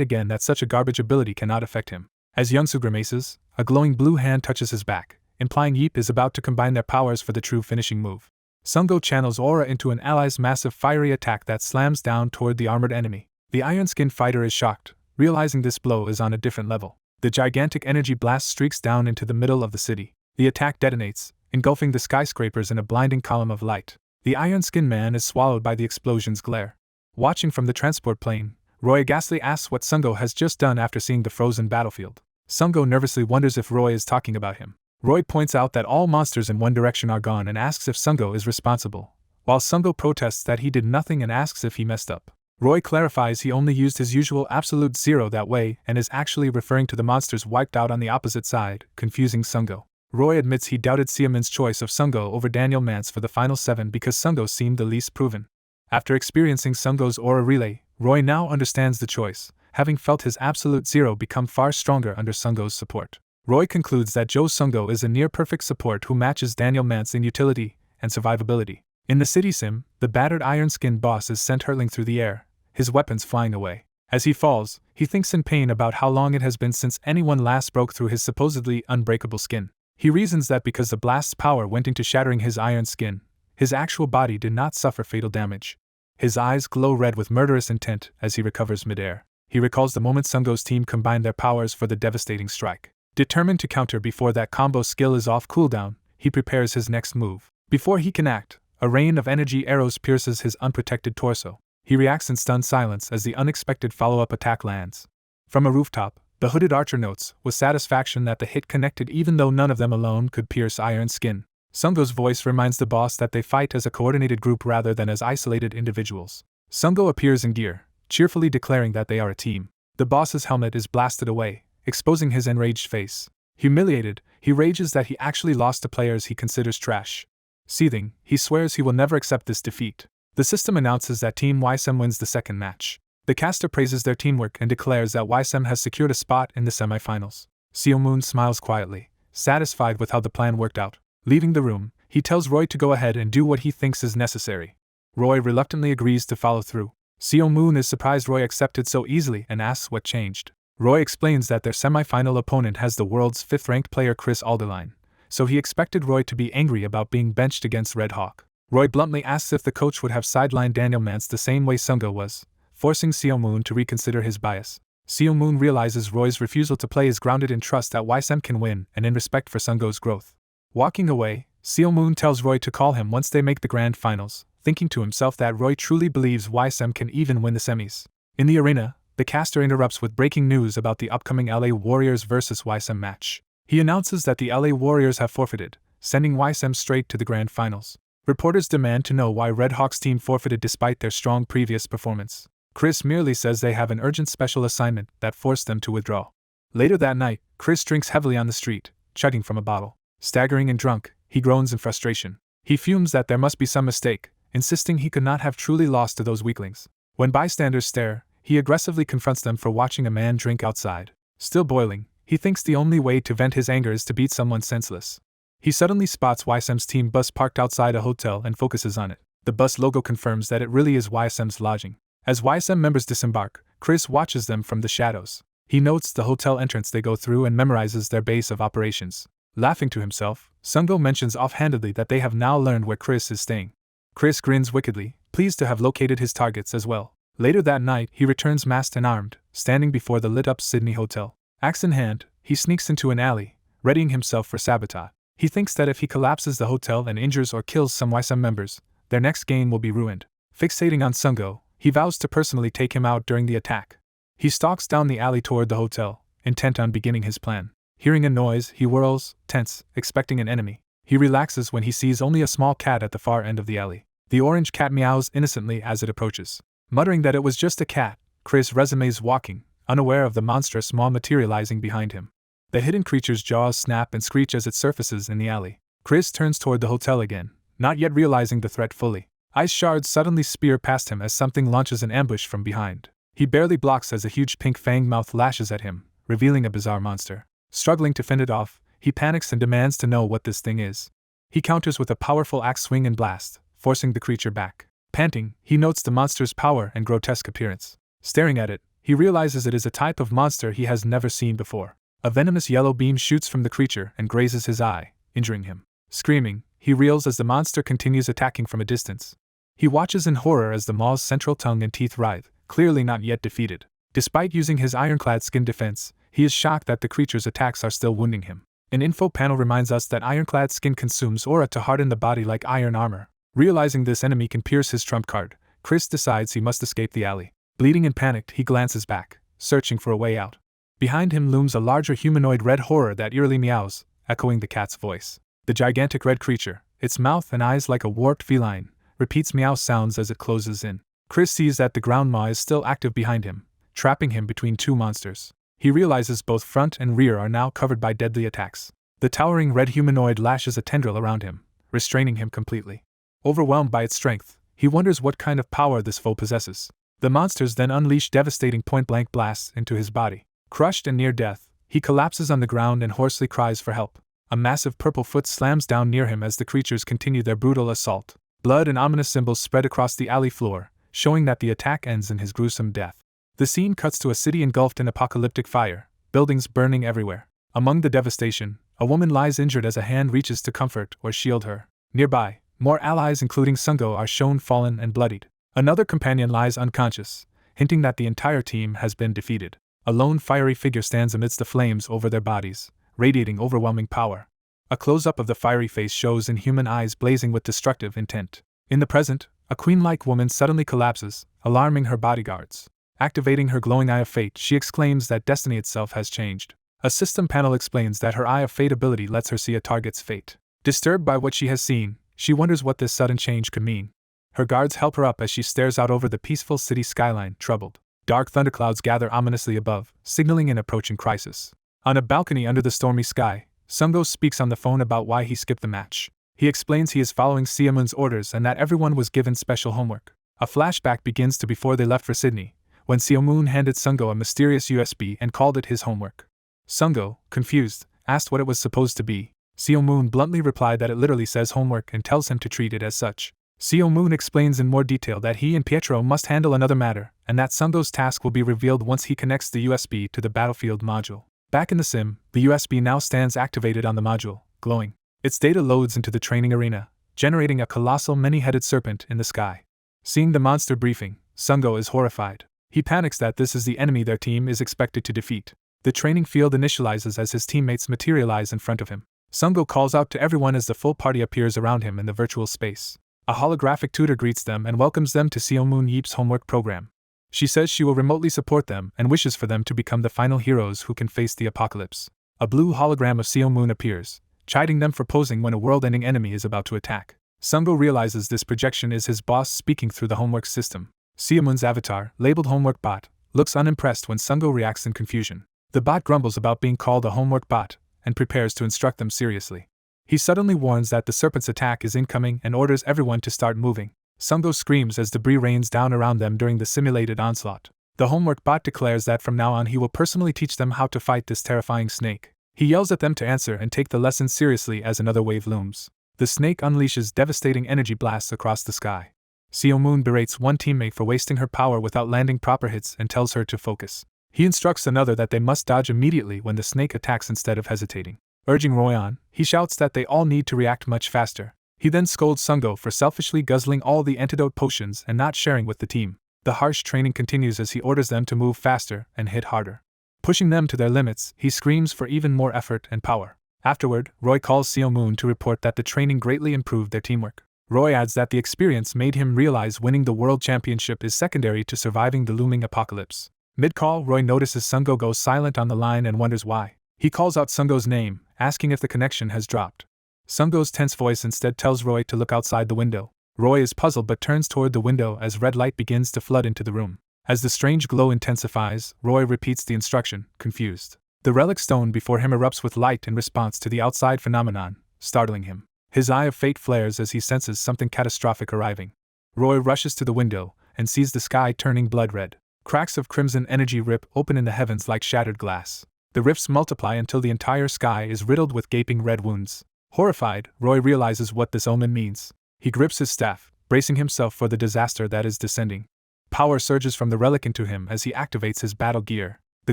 again that such a garbage ability cannot affect him. As Yunsu grimaces, a glowing blue hand touches his back, implying Yeep is about to combine their powers for the true finishing move. Sungo channels aura into an ally's massive fiery attack that slams down toward the armored enemy. The iron-skinned fighter is shocked, realizing this blow is on a different level. The gigantic energy blast streaks down into the middle of the city. The attack detonates, engulfing the skyscrapers in a blinding column of light. The iron-skinned man is swallowed by the explosion's glare. Watching from the transport plane, Roy ghastly asks what Sungo has just done after seeing the frozen battlefield. Sungo nervously wonders if Roy is talking about him. Roy points out that all monsters in one direction are gone and asks if Sungo is responsible, while Sungo protests that he did nothing and asks if he messed up. Roy clarifies he only used his usual absolute zero that way and is actually referring to the monsters wiped out on the opposite side, confusing Sungo. Roy admits he doubted Siamin's choice of Sungo over Daniel Mance for the final 7 because Sungo seemed the least proven. After experiencing Sungo's aura relay, Roy now understands the choice, having felt his absolute zero become far stronger under Sungo's support. Roy concludes that Joe Sungo is a near-perfect support who matches Daniel Mance in utility and survivability. In the city sim, the battered iron-skinned boss is sent hurtling through the air, his weapons flying away. As he falls, he thinks in pain about how long it has been since anyone last broke through his supposedly unbreakable skin. He reasons that because the blast's power went into shattering his iron skin, his actual body did not suffer fatal damage. His eyes glow red with murderous intent as he recovers midair. He recalls the moment Sungo's team combined their powers for the devastating strike. Determined to counter before that combo skill is off cooldown, he prepares his next move. Before he can act, a rain of energy arrows pierces his unprotected torso. He reacts in stunned silence as the unexpected follow-up attack lands. From a rooftop, the hooded archer notes with satisfaction that the hit connected even though none of them alone could pierce iron skin. Sungo's voice reminds the boss that they fight as a coordinated group rather than as isolated individuals. Sungo appears in gear, cheerfully declaring that they are a team. The boss's helmet is blasted away, exposing his enraged face. Humiliated, he rages that he actually lost to players he considers trash. Seething, he swears he will never accept this defeat. The system announces that Team Weissim wins the second match. The caster praises their teamwork and declares that Weissim has secured a spot in the semifinals. Seomoon smiles quietly, satisfied with how the plan worked out. Leaving the room, he tells Roy to go ahead and do what he thinks is necessary. Roy reluctantly agrees to follow through. Seomoon is surprised Roy accepted so easily and asks what changed. Roy explains that their semi-final opponent has the world's 5th-ranked player Chris Alderline, so he expected Roy to be angry about being benched against Red Hawk. Roy bluntly asks if the coach would have sidelined Daniel Mance the same way Sungo was, forcing Seomoon to reconsider his bias. Seomoon realizes Roy's refusal to play is grounded in trust that Weissim can win and in respect for Sungo's growth. Walking away, Seomoon tells Roy to call him once they make the grand finals, thinking to himself that Roy truly believes Weissim can even win the semis. In the arena, the caster interrupts with breaking news about the upcoming LA Warriors vs Weissim match. He announces that the LA Warriors have forfeited, sending Weissim straight to the grand finals. Reporters demand to know why Red Hawk's team forfeited despite their strong previous performance. Chris merely says they have an urgent special assignment that forced them to withdraw. Later that night, Chris drinks heavily on the street, chugging from a bottle. Staggering and drunk, he groans in frustration. He fumes that there must be some mistake, insisting he could not have truly lost to those weaklings. When bystanders stare, he aggressively confronts them for watching a man drink outside. Still boiling, he thinks the only way to vent his anger is to beat someone senseless. He suddenly spots Weisim's team bus parked outside a hotel and focuses on it. The bus logo confirms that it really is Weisim's lodging. As Weissim members disembark, Chris watches them from the shadows. He notes the hotel entrance they go through and memorizes their base of operations. Laughing to himself, Sungo mentions offhandedly that they have now learned where Chris is staying. Chris grins wickedly, pleased to have located his targets as well. Later that night, he returns masked and armed, standing before the lit-up Sydney hotel. Axe in hand, he sneaks into an alley, readying himself for sabotage. He thinks that if he collapses the hotel and injures or kills some Weissim members, their next game will be ruined. Fixating on Sungo, he vows to personally take him out during the attack. He stalks down the alley toward the hotel, intent on beginning his plan. Hearing a noise, he whirls, tense, expecting an enemy. He relaxes when he sees only a small cat at the far end of the alley. The orange cat meows innocently as it approaches. Muttering that it was just a cat, Chris resumes walking, unaware of the monstrous maw materializing behind him. The hidden creature's jaws snap and screech as it surfaces in the alley. Chris turns toward the hotel again, not yet realizing the threat fully. Ice shards suddenly spear past him as something launches an ambush from behind. He barely blocks as a huge pink fang mouth lashes at him, revealing a bizarre monster. Struggling to fend it off, he panics and demands to know what this thing is. He counters with a powerful axe swing and blast, forcing the creature back. Panting, he notes the monster's power and grotesque appearance. Staring at it, he realizes it is a type of monster he has never seen before. A venomous yellow beam shoots from the creature and grazes his eye, injuring him. Screaming, he reels as the monster continues attacking from a distance. He watches in horror as the maw's central tongue and teeth writhe, clearly not yet defeated. Despite using his ironclad skin defense, he is shocked that the creature's attacks are still wounding him. An info panel reminds us that ironclad skin consumes aura to harden the body like iron armor. Realizing this enemy can pierce his trump card, Chris decides he must escape the alley. Bleeding and panicked, he glances back, searching for a way out. Behind him looms a larger humanoid red horror that eerily meows, echoing the cat's voice. The gigantic red creature, its mouth and eyes like a warped feline, repeats meow sounds as it closes in. Chris sees that the ground maw is still active behind him, trapping him between two monsters. He realizes both front and rear are now covered by deadly attacks. The towering red humanoid lashes a tendril around him, restraining him completely. Overwhelmed by its strength, he wonders what kind of power this foe possesses. The monsters then unleash devastating point-blank blasts into his body. Crushed and near death, he collapses on the ground and hoarsely cries for help. A massive purple foot slams down near him as the creatures continue their brutal assault. Blood and ominous symbols spread across the alley floor, showing that the attack ends in his gruesome death. The scene cuts to a city engulfed in apocalyptic fire, buildings burning everywhere. Among the devastation, a woman lies injured as a hand reaches to comfort or shield her. Nearby, more allies including Sungo are shown fallen and bloodied. Another companion lies unconscious, hinting that the entire team has been defeated. A lone fiery figure stands amidst the flames over their bodies, radiating overwhelming power. A close-up of the fiery face shows inhuman eyes blazing with destructive intent. In the present, a queen-like woman suddenly collapses, alarming her bodyguards. Activating her glowing Eye of Fate, she exclaims that destiny itself has changed. A system panel explains that her Eye of Fate ability lets her see a target's fate. Disturbed by what she has seen, she wonders what this sudden change could mean. Her guards help her up as she stares out over the peaceful city skyline, troubled. Dark thunderclouds gather ominously above, signaling an approaching crisis. On a balcony under the stormy sky, Sungo speaks on the phone about why he skipped the match. He explains he is following Seomun's orders and that everyone was given special homework. A flashback begins to before they left for Sydney, when Seomun handed Sungo a mysterious USB and called it his homework. Sungo, confused, asked what it was supposed to be. Seomun bluntly replied that it literally says homework and tells him to treat it as such. Seomun explains in more detail that he and Pietro must handle another matter, and that Sungo's task will be revealed once he connects the USB to the battlefield module. Back in the sim, the USB now stands activated on the module, glowing. Its data loads into the training arena, generating a colossal many-headed serpent in the sky. Seeing the monster briefing, Sungo is horrified. He panics that this is the enemy their team is expected to defeat. The training field initializes as his teammates materialize in front of him. Sungo calls out to everyone as the full party appears around him in the virtual space. A holographic tutor greets them and welcomes them to Seomun Yeep's homework program. She says she will remotely support them and wishes for them to become the final heroes who can face the apocalypse. A blue hologram of Seomun appears, chiding them for posing when a world-ending enemy is about to attack. Sungo realizes this projection is his boss speaking through the homework system. Seomun's avatar, labeled Homework Bot, looks unimpressed when Sungo reacts in confusion. The bot grumbles about being called a homework bot and prepares to instruct them seriously. He suddenly warns that the serpent's attack is incoming and orders everyone to start moving. Sungo screams as debris rains down around them during the simulated onslaught. The homework bot declares that from now on he will personally teach them how to fight this terrifying snake. He yells at them to answer and take the lesson seriously as another wave looms. The snake unleashes devastating energy blasts across the sky. Seomun berates one teammate for wasting her power without landing proper hits and tells her to focus. He instructs another that they must dodge immediately when the snake attacks instead of hesitating. Urging Roy on, he shouts that they all need to react much faster. He then scolds Sungo for selfishly guzzling all the antidote potions and not sharing with the team. The harsh training continues as he orders them to move faster and hit harder. Pushing them to their limits, he screams for even more effort and power. Afterward, Roy calls Seomun to report that the training greatly improved their teamwork. Roy adds that the experience made him realize winning the world championship is secondary to surviving the looming apocalypse. Mid-call, Roy notices Sungo goes silent on the line and wonders why. He calls out Sungo's name, asking if the connection has dropped. Sungo's tense voice instead tells Roy to look outside the window. Roy is puzzled but turns toward the window as red light begins to flood into the room. As the strange glow intensifies, Roy repeats the instruction, confused. The relic stone before him erupts with light in response to the outside phenomenon, startling him. His eye of fate flares as he senses something catastrophic arriving. Roy rushes to the window and sees the sky turning blood red. Cracks of crimson energy rip open in the heavens like shattered glass. The rifts multiply until the entire sky is riddled with gaping red wounds. Horrified, Roy realizes what this omen means. He grips his staff, bracing himself for the disaster that is descending. Power surges from the relic into him as he activates his battle gear. The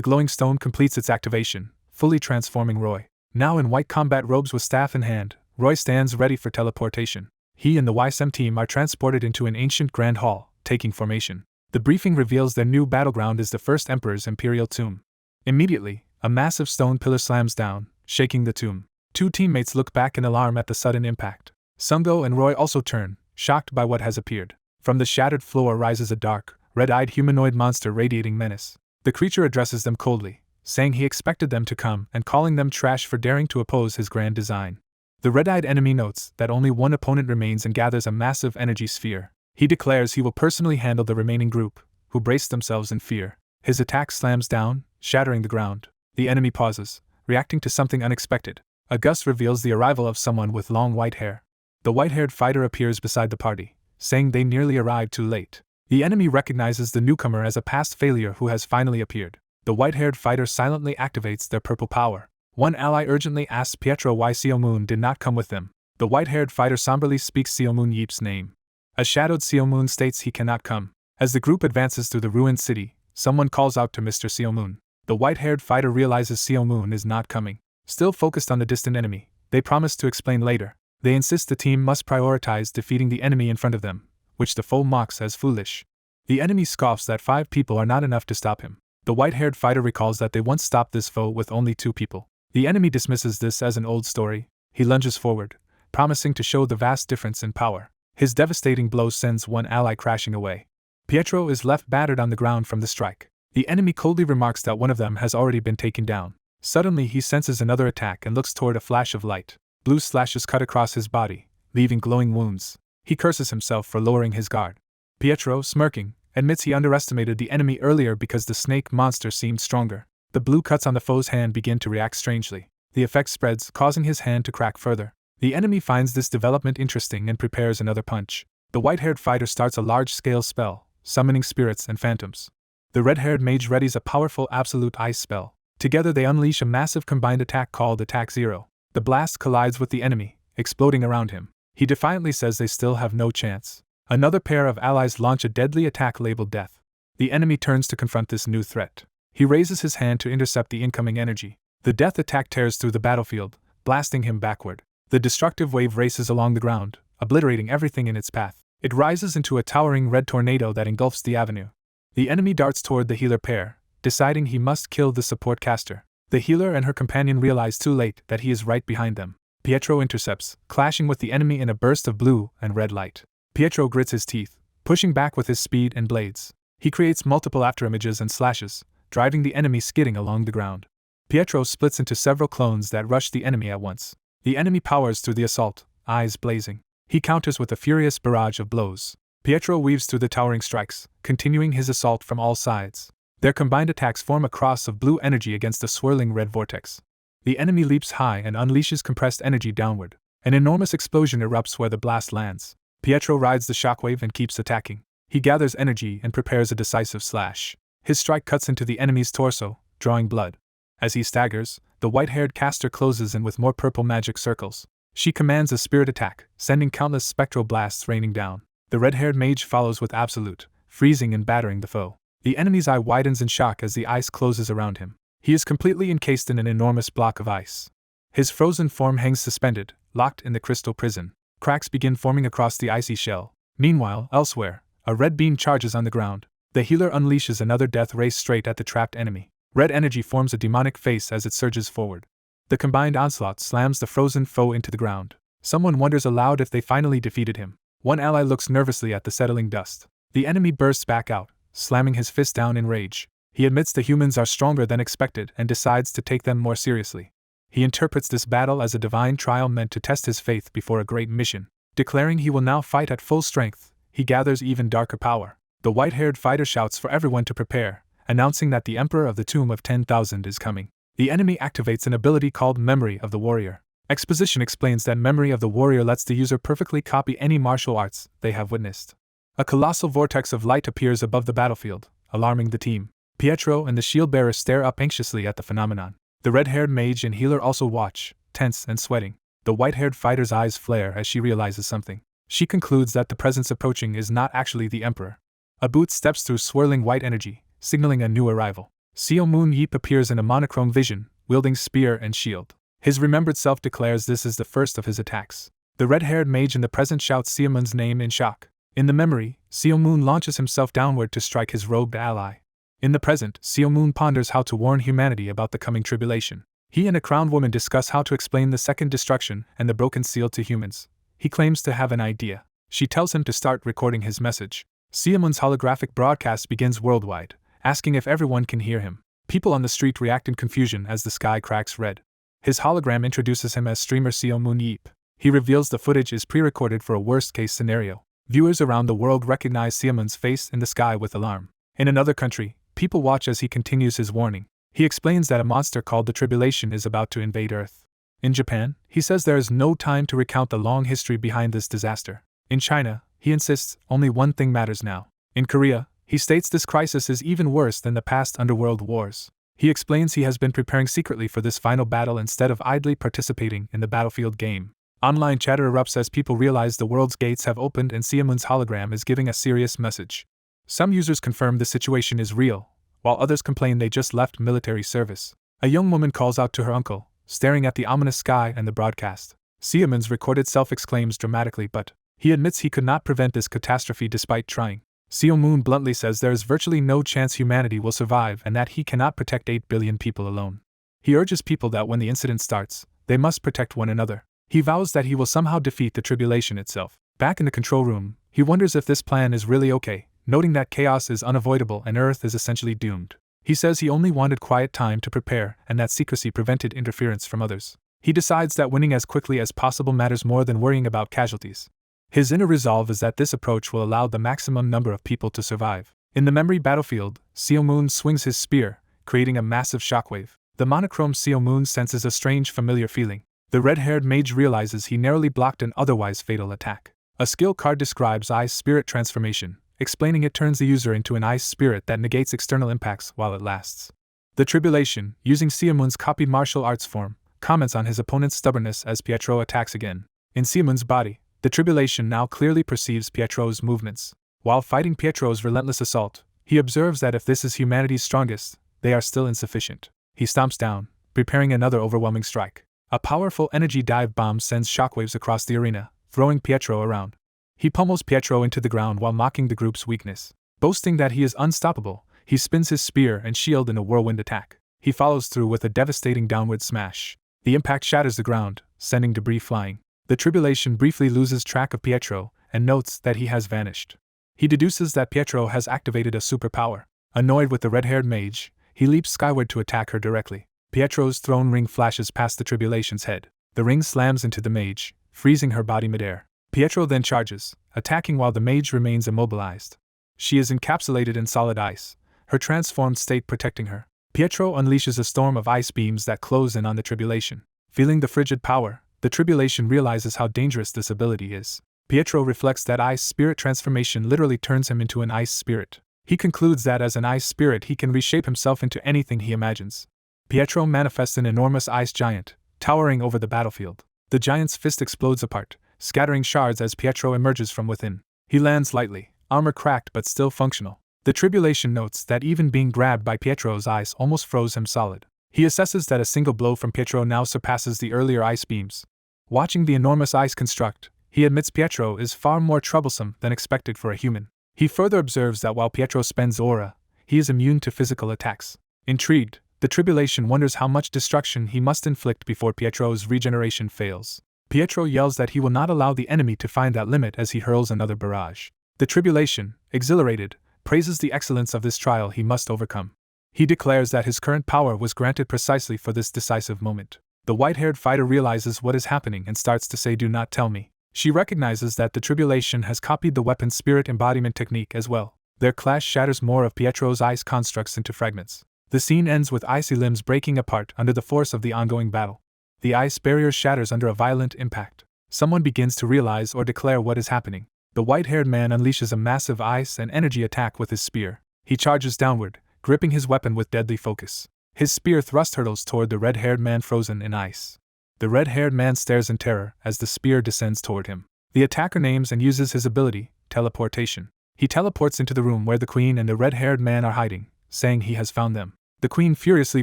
glowing stone completes its activation, fully transforming Roy. Now in white combat robes with staff in hand, Roy stands ready for teleportation. He and the Weissim team are transported into an ancient grand hall, taking formation. The briefing reveals their new battleground is the first Emperor's imperial tomb. Immediately, a massive stone pillar slams down, shaking the tomb. Two teammates look back in alarm at the sudden impact. Sungo and Roy also turn, shocked by what has appeared. From the shattered floor rises a dark, red-eyed humanoid monster radiating menace. The creature addresses them coldly, saying he expected them to come and calling them trash for daring to oppose his grand design. The red-eyed enemy notes that only one opponent remains and gathers a massive energy sphere. He declares he will personally handle the remaining group, who brace themselves in fear. His attack slams down, shattering the ground. The enemy pauses, reacting to something unexpected. A gust reveals the arrival of someone with long white hair. The white-haired fighter appears beside the party, saying they nearly arrived too late. The enemy recognizes the newcomer as a past failure who has finally appeared. The white-haired fighter silently activates their purple power. One ally urgently asks Pietro why Seomoon did not come with them. The white-haired fighter somberly speaks Seomoon Yeep's name. A shadowed Seomoon states he cannot come. As the group advances through the ruined city, someone calls out to Mr. Seomoon. The white-haired fighter realizes Seomoon is not coming. Still focused on the distant enemy, they promise to explain later. They insist the team must prioritize defeating the enemy in front of them, which the foe mocks as foolish. The enemy scoffs that 5 people are not enough to stop him. The white-haired fighter recalls that they once stopped this foe with only 2 people. The enemy dismisses this as an old story. He lunges forward, promising to show the vast difference in power. His devastating blow sends one ally crashing away. Pietro is left battered on the ground from the strike. The enemy coldly remarks that one of them has already been taken down. Suddenly he senses another attack and looks toward a flash of light. Blue slashes cut across his body, leaving glowing wounds. He curses himself for lowering his guard. Pietro, smirking, admits he underestimated the enemy earlier because the snake monster seemed stronger. The blue cuts on the foe's hand begin to react strangely. The effect spreads, causing his hand to crack further. The enemy finds this development interesting and prepares another punch. The white-haired fighter starts a large-scale spell, summoning spirits and phantoms. The red-haired mage readies a powerful absolute ice spell. Together they unleash a massive combined attack called Attack Zero. The blast collides with the enemy, exploding around him. He defiantly says they still have no chance. Another pair of allies launch a deadly attack labeled Death. The enemy turns to confront this new threat. He raises his hand to intercept the incoming energy. The Death attack tears through the battlefield, blasting him backward. The destructive wave races along the ground, obliterating everything in its path. It rises into a towering red tornado that engulfs the avenue. The enemy darts toward the healer pair, deciding he must kill the support caster. The healer and her companion realize too late that he is right behind them. Pietro intercepts, clashing with the enemy in a burst of blue and red light. Pietro grits his teeth, pushing back with his speed and blades. He creates multiple afterimages and slashes, driving the enemy skidding along the ground. Pietro splits into several clones that rush the enemy at once. The enemy powers through the assault, eyes blazing. He counters with a furious barrage of blows. Pietro weaves through the towering strikes, continuing his assault from all sides. Their combined attacks form a cross of blue energy against a swirling red vortex. The enemy leaps high and unleashes compressed energy downward. An enormous explosion erupts where the blast lands. Pietro rides the shockwave and keeps attacking. He gathers energy and prepares a decisive slash. His strike cuts into the enemy's torso, drawing blood. As he staggers, the white-haired caster closes in with more purple magic circles. She commands a spirit attack, sending countless spectral blasts raining down. The red-haired mage follows with absolute, freezing and battering the foe. The enemy's eye widens in shock as the ice closes around him. He is completely encased in an enormous block of ice. His frozen form hangs suspended, locked in the crystal prison. Cracks begin forming across the icy shell. Meanwhile, elsewhere, a red beam charges on the ground. The healer unleashes another death ray straight at the trapped enemy. Red energy forms a demonic face as it surges forward. The combined onslaught slams the frozen foe into the ground. Someone wonders aloud if they finally defeated him. One ally looks nervously at the settling dust. The enemy bursts back out, slamming his fist down in rage. He admits the humans are stronger than expected and decides to take them more seriously. He interprets this battle as a divine trial meant to test his faith before a great mission. Declaring he will now fight at full strength, he gathers even darker power. The white-haired fighter shouts for everyone to prepare, announcing that the Emperor of the Tomb of 10,000 is coming. The enemy activates an ability called Memory of the Warrior. Exposition explains that Memory of the Warrior lets the user perfectly copy any martial arts they have witnessed. A colossal vortex of light appears above the battlefield, alarming the team. Pietro and the shield-bearer stare up anxiously at the phenomenon. The red-haired mage and healer also watch, tense and sweating. The white-haired fighter's eyes flare as she realizes something. She concludes that the presence approaching is not actually the Emperor. A boot steps through swirling white energy, signaling a new arrival. Seo Moon Yeep appears in a monochrome vision, wielding spear and shield. His remembered self declares this is the first of his attacks. The red-haired mage in the present shouts Seo Moon's name in shock. In the memory, Seo Moon launches himself downward to strike his robed ally. In the present, Seo Moon ponders how to warn humanity about the coming tribulation. He and a crowned woman discuss how to explain the second destruction and the broken seal to humans. He claims to have an idea. She tells him to start recording his message. Seo Moon's holographic broadcast begins worldwide, asking if everyone can hear him. People on the street react in confusion as the sky cracks red. His hologram introduces him as streamer Seo Moon Yeep. He reveals the footage is pre-recorded for a worst-case scenario. Viewers around the world recognize Seo Moon's face in the sky with alarm. In another country, people watch as he continues his warning. He explains that a monster called the Tribulation is about to invade Earth. In Japan, he says there is no time to recount the long history behind this disaster. In China, he insists only one thing matters now. In Korea, he states this crisis is even worse than the past underworld wars. He explains he has been preparing secretly for this final battle instead of idly participating in the battlefield game. Online chatter erupts as people realize the world's gates have opened and Seo Moon's hologram is giving a serious message. Some users confirm the situation is real, while others complain they just left military service. A young woman calls out to her uncle, staring at the ominous sky and the broadcast. Seo Moon's recorded self exclaims dramatically, but he admits he could not prevent this catastrophe despite trying. Seo Moon bluntly says there is virtually no chance humanity will survive and that he cannot protect 8 billion people alone. He urges people that when the incident starts, they must protect one another. He vows that he will somehow defeat the tribulation itself. Back in the control room, he wonders if this plan is really okay, noting that chaos is unavoidable and Earth is essentially doomed. He says he only wanted quiet time to prepare and that secrecy prevented interference from others. He decides that winning as quickly as possible matters more than worrying about casualties. His inner resolve is that this approach will allow the maximum number of people to survive. In the memory battlefield, Seo Moon swings his spear, creating a massive shockwave. The monochrome Seo Moon senses a strange familiar feeling. The red-haired mage realizes he narrowly blocked an otherwise fatal attack. A skill card describes Ice Spirit Transformation, explaining it turns the user into an ice spirit that negates external impacts while it lasts. The Tribulation, using Seo Moon's copied martial arts form, comments on his opponent's stubbornness as Pietro attacks again. In Seo Moon's body, the Tribulation now clearly perceives Pietro's movements. While fighting Pietro's relentless assault, he observes that if this is humanity's strongest, they are still insufficient. He stomps down, preparing another overwhelming strike. A powerful energy dive bomb sends shockwaves across the arena, throwing Pietro around. He pummels Pietro into the ground while mocking the group's weakness. Boasting that he is unstoppable, he spins his spear and shield in a whirlwind attack. He follows through with a devastating downward smash. The impact shatters the ground, sending debris flying. The Tribulation briefly loses track of Pietro and notes that he has vanished. He deduces that Pietro has activated a superpower. Annoyed with the red-haired mage, he leaps skyward to attack her directly. Pietro's throne ring flashes past the Tribulation's head. The ring slams into the mage, freezing her body midair. Pietro then charges, attacking while the mage remains immobilized. She is encapsulated in solid ice, her transformed state protecting her. Pietro unleashes a storm of ice beams that close in on the Tribulation. Feeling the frigid power, the Tribulation realizes how dangerous this ability is. Pietro reflects that ice spirit transformation literally turns him into an ice spirit. He concludes that as an ice spirit he can reshape himself into anything he imagines. Pietro manifests an enormous ice giant, towering over the battlefield. The giant's fist explodes apart, scattering shards as Pietro emerges from within. He lands lightly, armor cracked but still functional. The Tribulation notes that even being grabbed by Pietro's ice almost froze him solid. He assesses that a single blow from Pietro now surpasses the earlier ice beams. Watching the enormous ice construct, he admits Pietro is far more troublesome than expected for a human. He further observes that while Pietro spends aura, he is immune to physical attacks. Intrigued, the Tribulation wonders how much destruction he must inflict before Pietro's regeneration fails. Pietro yells that he will not allow the enemy to find that limit as he hurls another barrage. The Tribulation, exhilarated, praises the excellence of this trial he must overcome. He declares that his current power was granted precisely for this decisive moment. The white-haired fighter realizes what is happening and starts to say, "Do not tell me." She recognizes that the Tribulation has copied the weapon's spirit embodiment technique as well. Their clash shatters more of Pietro's ice constructs into fragments. The scene ends with icy limbs breaking apart under the force of the ongoing battle. The ice barrier shatters under a violent impact. Someone begins to realize or declare what is happening. The white-haired man unleashes a massive ice and energy attack with his spear. He charges downward, gripping his weapon with deadly focus. His spear thrust hurtles toward the red-haired man frozen in ice. The red-haired man stares in terror as the spear descends toward him. The attacker names and uses his ability, teleportation. He teleports into the room where the queen and the red-haired man are hiding, saying he has found them. The queen furiously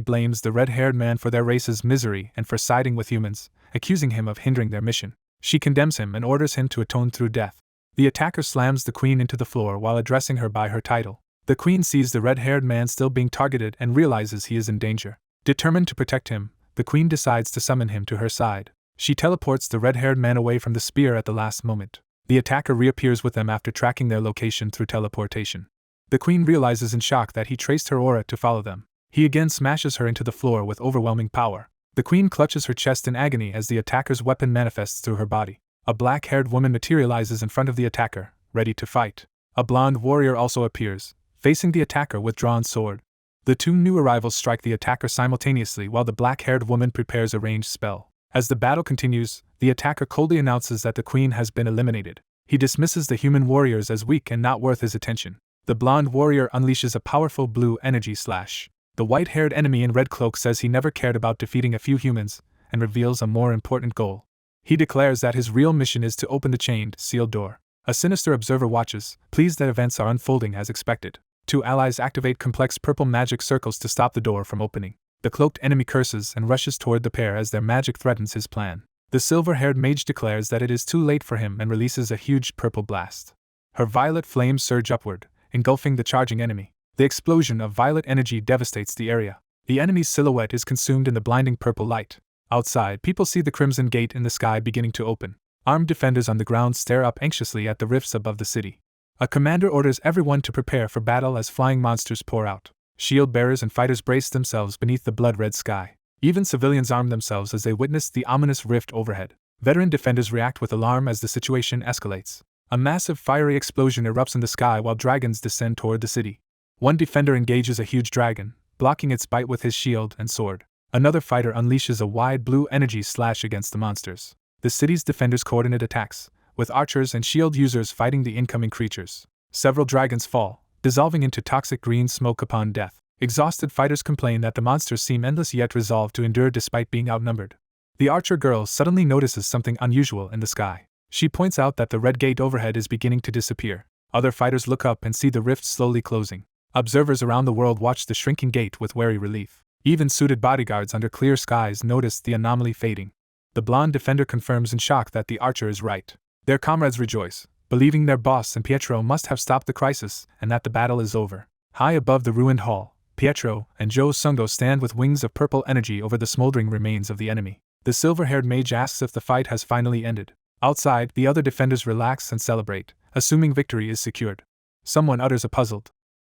blames the red-haired man for their race's misery and for siding with humans, accusing him of hindering their mission. She condemns him and orders him to atone through death. The attacker slams the queen into the floor while addressing her by her title. The queen sees the red-haired man still being targeted and realizes he is in danger. Determined to protect him, the queen decides to summon him to her side. She teleports the red-haired man away from the spear at the last moment. The attacker reappears with them after tracking their location through teleportation. The queen realizes in shock that he traced her aura to follow them. He again smashes her into the floor with overwhelming power. The queen clutches her chest in agony as the attacker's weapon manifests through her body. A black-haired woman materializes in front of the attacker, ready to fight. A blonde warrior also appears, facing the attacker with drawn sword. The two new arrivals strike the attacker simultaneously while the black-haired woman prepares a ranged spell. As the battle continues, the attacker coldly announces that the queen has been eliminated. He dismisses the human warriors as weak and not worth his attention. The blonde warrior unleashes a powerful blue energy slash. The white-haired enemy in red cloak says he never cared about defeating a few humans, and reveals a more important goal. He declares that his real mission is to open the chained, sealed door. A sinister observer watches, pleased that events are unfolding as expected. Two allies activate complex purple magic circles to stop the door from opening. The cloaked enemy curses and rushes toward the pair as their magic threatens his plan. The silver-haired mage declares that it is too late for him and releases a huge purple blast. Her violet flames surge upward, engulfing the charging enemy. The explosion of violet energy devastates the area. The enemy's silhouette is consumed in the blinding purple light. Outside, people see the crimson gate in the sky beginning to open. Armed defenders on the ground stare up anxiously at the rifts above the city. A commander orders everyone to prepare for battle as flying monsters pour out. Shield bearers and fighters brace themselves beneath the blood-red sky. Even civilians arm themselves as they witness the ominous rift overhead. Veteran defenders react with alarm as the situation escalates. A massive fiery explosion erupts in the sky while dragons descend toward the city. One defender engages a huge dragon, blocking its bite with his shield and sword. Another fighter unleashes a wide blue energy slash against the monsters. The city's defenders coordinate attacks, with archers and shield users fighting the incoming creatures. Several dragons fall, dissolving into toxic green smoke upon death. Exhausted fighters complain that the monsters seem endless yet resolve to endure despite being outnumbered. The archer girl suddenly notices something unusual in the sky. She points out that the red gate overhead is beginning to disappear. Other fighters look up and see the rift slowly closing. Observers around the world watch the shrinking gate with wary relief. Even suited bodyguards under clear skies notice the anomaly fading. The blonde defender confirms in shock that the archer is right. Their comrades rejoice, believing their boss and Pietro must have stopped the crisis and that the battle is over. High above the ruined hall, Pietro and Jo Sung-do stand with wings of purple energy over the smoldering remains of the enemy. The silver-haired mage asks if the fight has finally ended. Outside, the other defenders relax and celebrate, assuming victory is secured. Someone utters a puzzled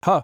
"Huh!"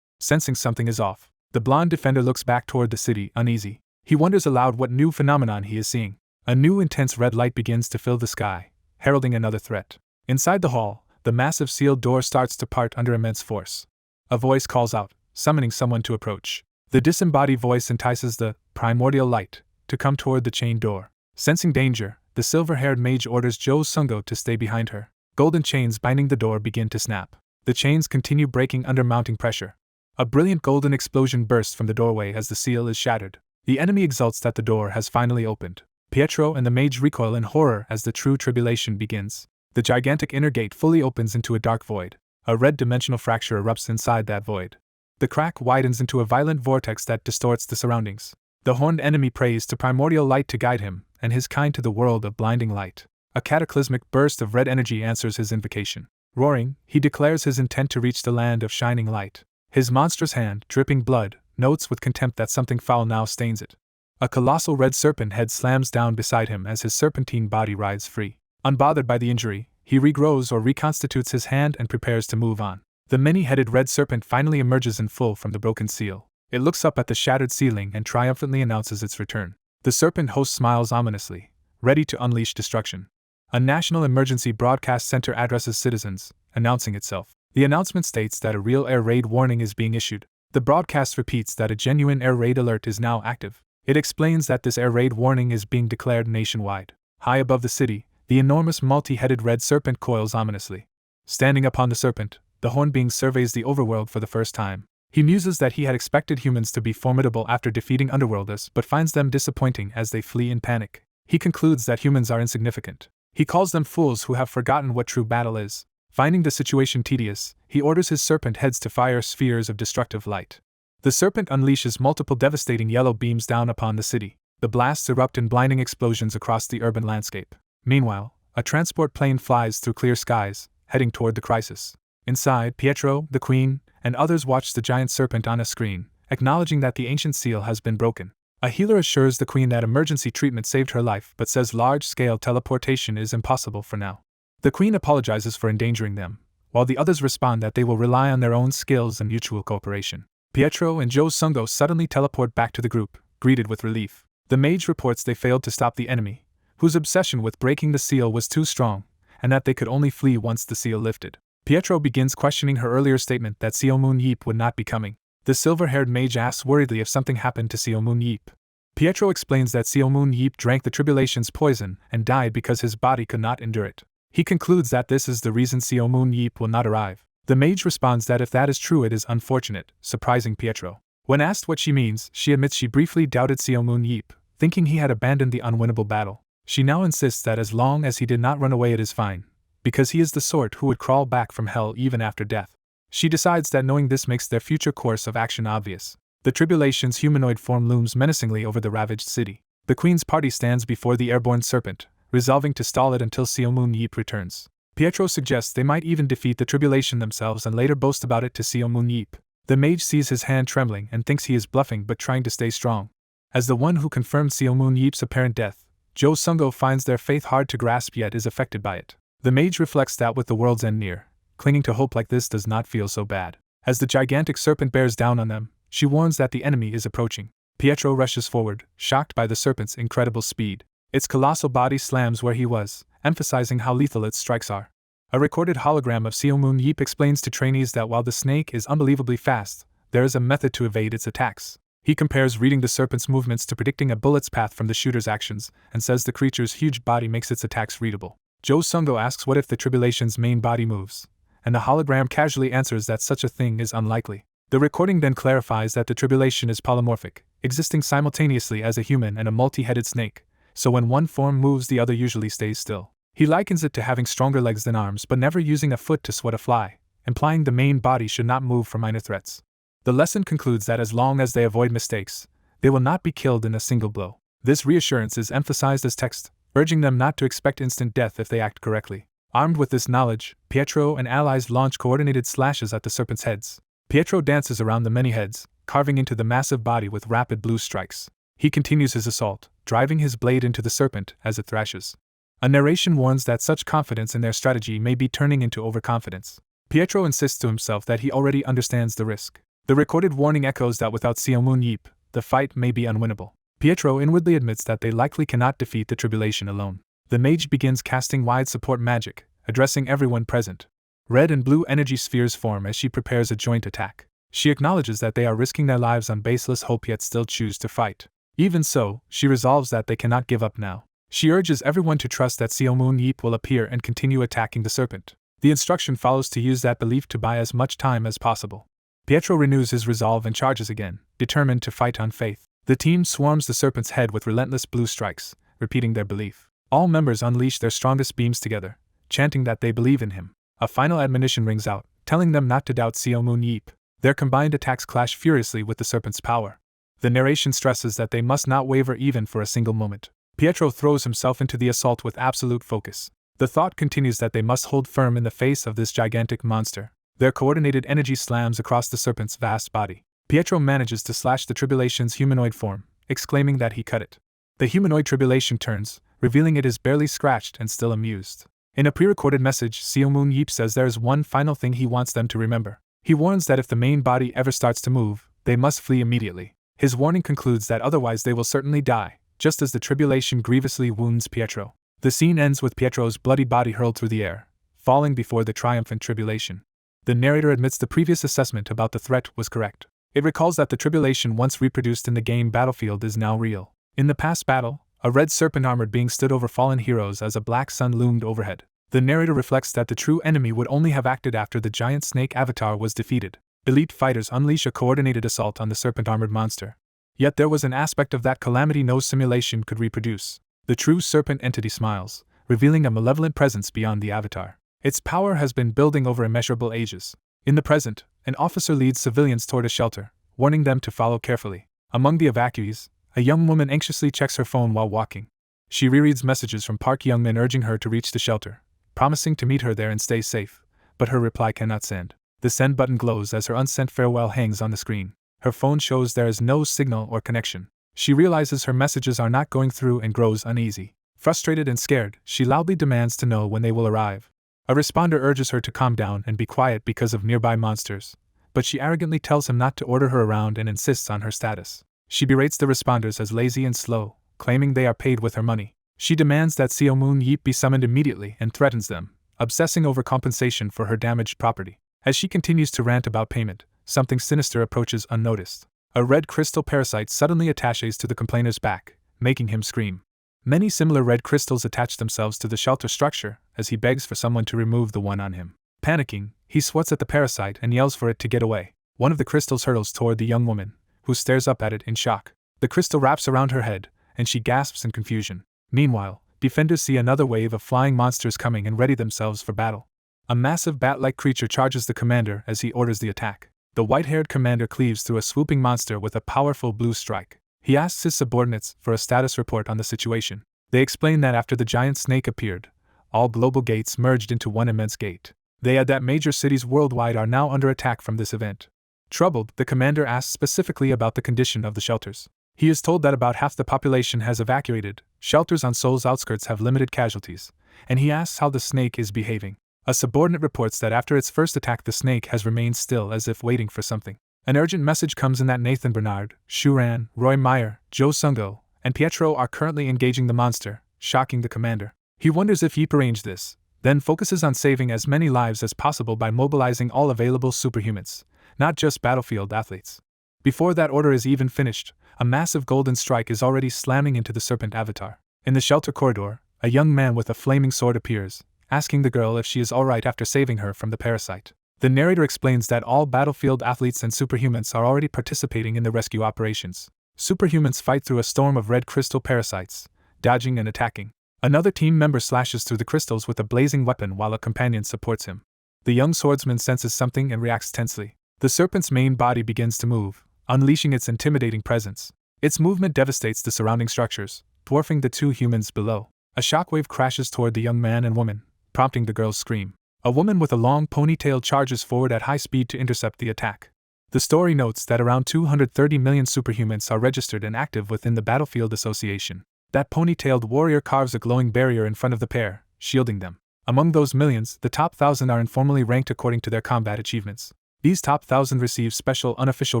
Sensing something is off, the blonde defender looks back toward the city, uneasy. He wonders aloud what new phenomenon he is seeing. A new intense red light begins to fill the sky, heralding another threat. Inside the hall, the massive sealed door starts to part under immense force. A voice calls out, summoning someone to approach. The disembodied voice entices the primordial light to come toward the chained door. Sensing danger, the silver-haired mage orders Jo Sung-do to stay behind her. Golden chains binding the door begin to snap. The chains continue breaking under mounting pressure. A brilliant golden explosion bursts from the doorway as the seal is shattered. The enemy exults that the door has finally opened. Pietro and the mage recoil in horror as the true tribulation begins. The gigantic inner gate fully opens into a dark void. A red dimensional fracture erupts inside that void. The crack widens into a violent vortex that distorts the surroundings. The horned enemy prays to primordial light to guide him, and his kind to the world of blinding light. A cataclysmic burst of red energy answers his invocation. Roaring, he declares his intent to reach the land of shining light. His monstrous hand, dripping blood, notes with contempt that something foul now stains it. A colossal red serpent head slams down beside him as his serpentine body writhes free. Unbothered by the injury, he regrows or reconstitutes his hand and prepares to move on. The many-headed red serpent finally emerges in full from the broken seal. It looks up at the shattered ceiling and triumphantly announces its return. The serpent host smiles ominously, ready to unleash destruction. A national emergency broadcast center addresses citizens, announcing itself. The announcement states that a real air raid warning is being issued. The broadcast repeats that a genuine air raid alert is now active. It explains that this air raid warning is being declared nationwide. High above the city, the enormous multi-headed red serpent coils ominously. Standing upon the serpent, the horned being surveys the overworld for the first time. He muses that he had expected humans to be formidable after defeating underworlders but finds them disappointing as they flee in panic. He concludes that humans are insignificant. He calls them fools who have forgotten what true battle is. Finding the situation tedious, he orders his serpent heads to fire spheres of destructive light. The serpent unleashes multiple devastating yellow beams down upon the city. The blasts erupt in blinding explosions across the urban landscape. Meanwhile, a transport plane flies through clear skies, heading toward the crisis. Inside, Pietro, the queen, and others watch the giant serpent on a screen, acknowledging that the ancient seal has been broken. A healer assures the queen that emergency treatment saved her life but says large-scale teleportation is impossible for now. The queen apologizes for endangering them, while the others respond that they will rely on their own skills and mutual cooperation. Pietro and Jo Sungo suddenly teleport back to the group, greeted with relief. The mage reports they failed to stop the enemy, whose obsession with breaking the seal was too strong, and that they could only flee once the seal lifted. Pietro begins questioning her earlier statement that Seo Moon Yeep would not be coming. The silver-haired mage asks worriedly if something happened to Seo Moon Yeep. Pietro explains that Seo Moon Yeep drank the tribulation's poison and died because his body could not endure it. He concludes that this is the reason Seo Moon Yeep will not arrive. The mage responds that if that is true it is unfortunate, surprising Pietro. When asked what she means, she admits she briefly doubted Seo Moon Yeep, thinking he had abandoned the unwinnable battle. She now insists that as long as he did not run away it is fine, because he is the sort who would crawl back from hell even after death. She decides that knowing this makes their future course of action obvious. The tribulation's humanoid form looms menacingly over the ravaged city. The queen's party stands before the airborne serpent, resolving to stall it until Seo Moon Yeep returns. Pietro suggests they might even defeat the tribulation themselves and later boast about it to Seo Moon Yeep. The mage sees his hand trembling and thinks he is bluffing but trying to stay strong. As the one who confirmed Seo Moon Yeep's apparent death, Jo Sungo finds their faith hard to grasp yet is affected by it. The mage reflects that with the world's end near, clinging to hope like this does not feel so bad. As the gigantic serpent bears down on them, she warns that the enemy is approaching. Pietro rushes forward, shocked by the serpent's incredible speed. Its colossal body slams where he was, emphasizing how lethal its strikes are. A recorded hologram of Seo Moon Yeep explains to trainees that while the snake is unbelievably fast, there is a method to evade its attacks. He compares reading the serpent's movements to predicting a bullet's path from the shooter's actions, and says the creature's huge body makes its attacks readable. Jo Sungo asks what if the tribulation's main body moves, and the hologram casually answers that such a thing is unlikely. The recording then clarifies that the tribulation is polymorphic, existing simultaneously as a human and a multi-headed snake, so when one form moves the other usually stays still. He likens it to having stronger legs than arms but never using a foot to swat a fly, implying the main body should not move for minor threats. The lesson concludes that as long as they avoid mistakes, they will not be killed in a single blow. This reassurance is emphasized as text, urging them not to expect instant death if they act correctly. Armed with this knowledge, Pietro and allies launch coordinated slashes at the serpent's heads. Pietro dances around the many heads, carving into the massive body with rapid blue strikes. He continues his assault, driving his blade into the serpent as it thrashes. A narration warns that such confidence in their strategy may be turning into overconfidence. Pietro insists to himself that he already understands the risk. The recorded warning echoes that without Seo Moon Yeep, the fight may be unwinnable. Pietro inwardly admits that they likely cannot defeat the tribulation alone. The mage begins casting wide support magic, addressing everyone present. Red and blue energy spheres form as she prepares a joint attack. She acknowledges that they are risking their lives on baseless hope yet still choose to fight. Even so, she resolves that they cannot give up now. She urges everyone to trust that Seo Moon Yeep will appear and continue attacking the serpent. The instruction follows to use that belief to buy as much time as possible. Pietro renews his resolve and charges again, determined to fight on faith. The team swarms the serpent's head with relentless blue strikes, repeating their belief. All members unleash their strongest beams together, chanting that they believe in him. A final admonition rings out, telling them not to doubt Seo Moon Yeep. Their combined attacks clash furiously with the serpent's power. The narration stresses that they must not waver even for a single moment. Pietro throws himself into the assault with absolute focus. The thought continues that they must hold firm in the face of this gigantic monster. Their coordinated energy slams across the serpent's vast body. Pietro manages to slash the tribulation's humanoid form, exclaiming that he cut it. The humanoid tribulation turns, revealing it is barely scratched and still amused. In a pre-recorded message, Seo Moon Yeep says there is one final thing he wants them to remember. He warns that if the main body ever starts to move, they must flee immediately. His warning concludes that otherwise they will certainly die, just as the tribulation grievously wounds Pietro. The scene ends with Pietro's bloody body hurled through the air, falling before the triumphant tribulation. The narrator admits the previous assessment about the threat was correct. It recalls that the tribulation once reproduced in the game battlefield is now real. In the past battle, a red serpent armored being stood over fallen heroes as a black sun loomed overhead. The narrator reflects that the true enemy would only have acted after the giant snake avatar was defeated. Elite fighters unleash a coordinated assault on the serpent-armored monster. Yet there was an aspect of that calamity no simulation could reproduce. The true serpent entity smiles, revealing a malevolent presence beyond the avatar. Its power has been building over immeasurable ages. In the present, an officer leads civilians toward a shelter, warning them to follow carefully. Among the evacuees, a young woman anxiously checks her phone while walking. She rereads messages from Park young men urging her to reach the shelter, promising to meet her there and stay safe, but her reply cannot send. The send button glows as her unsent farewell hangs on the screen. Her phone shows there is no signal or connection. She realizes her messages are not going through and grows uneasy. Frustrated and scared, she loudly demands to know when they will arrive. A responder urges her to calm down and be quiet because of nearby monsters, but she arrogantly tells him not to order her around and insists on her status. She berates the responders as lazy and slow, claiming they are paid with her money. She demands that Seo Moon Yeep be summoned immediately and threatens them, obsessing over compensation for her damaged property. As she continues to rant about payment, something sinister approaches unnoticed. A red crystal parasite suddenly attaches to the complainer's back, making him scream. Many similar red crystals attach themselves to the shelter structure as he begs for someone to remove the one on him. Panicking, he swats at the parasite and yells for it to get away. One of the crystals hurtles toward the young woman, who stares up at it in shock. The crystal wraps around her head, and she gasps in confusion. Meanwhile, defenders see another wave of flying monsters coming and ready themselves for battle. A massive bat-like creature charges the commander as he orders the attack. The white-haired commander cleaves through a swooping monster with a powerful blue strike. He asks his subordinates for a status report on the situation. They explain that after the giant snake appeared, all global gates merged into one immense gate. They add that major cities worldwide are now under attack from this event. Troubled, the commander asks specifically about the condition of the shelters. He is told that about half the population has evacuated, shelters on Seoul's outskirts have limited casualties, and he asks how the snake is behaving. A subordinate reports that after its first attack the snake has remained still as if waiting for something. An urgent message comes in that Nathan Bernard, Shuran, Roy Meyer, Jo Sungo, and Pietro are currently engaging the monster, shocking the commander. He wonders if Yeep arranged this, then focuses on saving as many lives as possible by mobilizing all available superhumans, not just battlefield athletes. Before that order is even finished, a massive golden strike is already slamming into the serpent avatar. In the shelter corridor, a young man with a flaming sword appears, asking the girl if she is alright after saving her from the parasite. The narrator explains that all battlefield athletes and superhumans are already participating in the rescue operations. Superhumans fight through a storm of red crystal parasites, dodging and attacking. Another team member slashes through the crystals with a blazing weapon while a companion supports him. The young swordsman senses something and reacts tensely. The serpent's main body begins to move, unleashing its intimidating presence. Its movement devastates the surrounding structures, dwarfing the two humans below. A shockwave crashes toward the young man and woman, prompting the girl's scream. A woman with a long ponytail charges forward at high speed to intercept the attack. The story notes that around 230 million superhumans are registered and active within the Battlefield Association. That ponytailed warrior carves a glowing barrier in front of the pair, shielding them. Among those millions, the top 1,000 are informally ranked according to their combat achievements. These top 1,000 receive special unofficial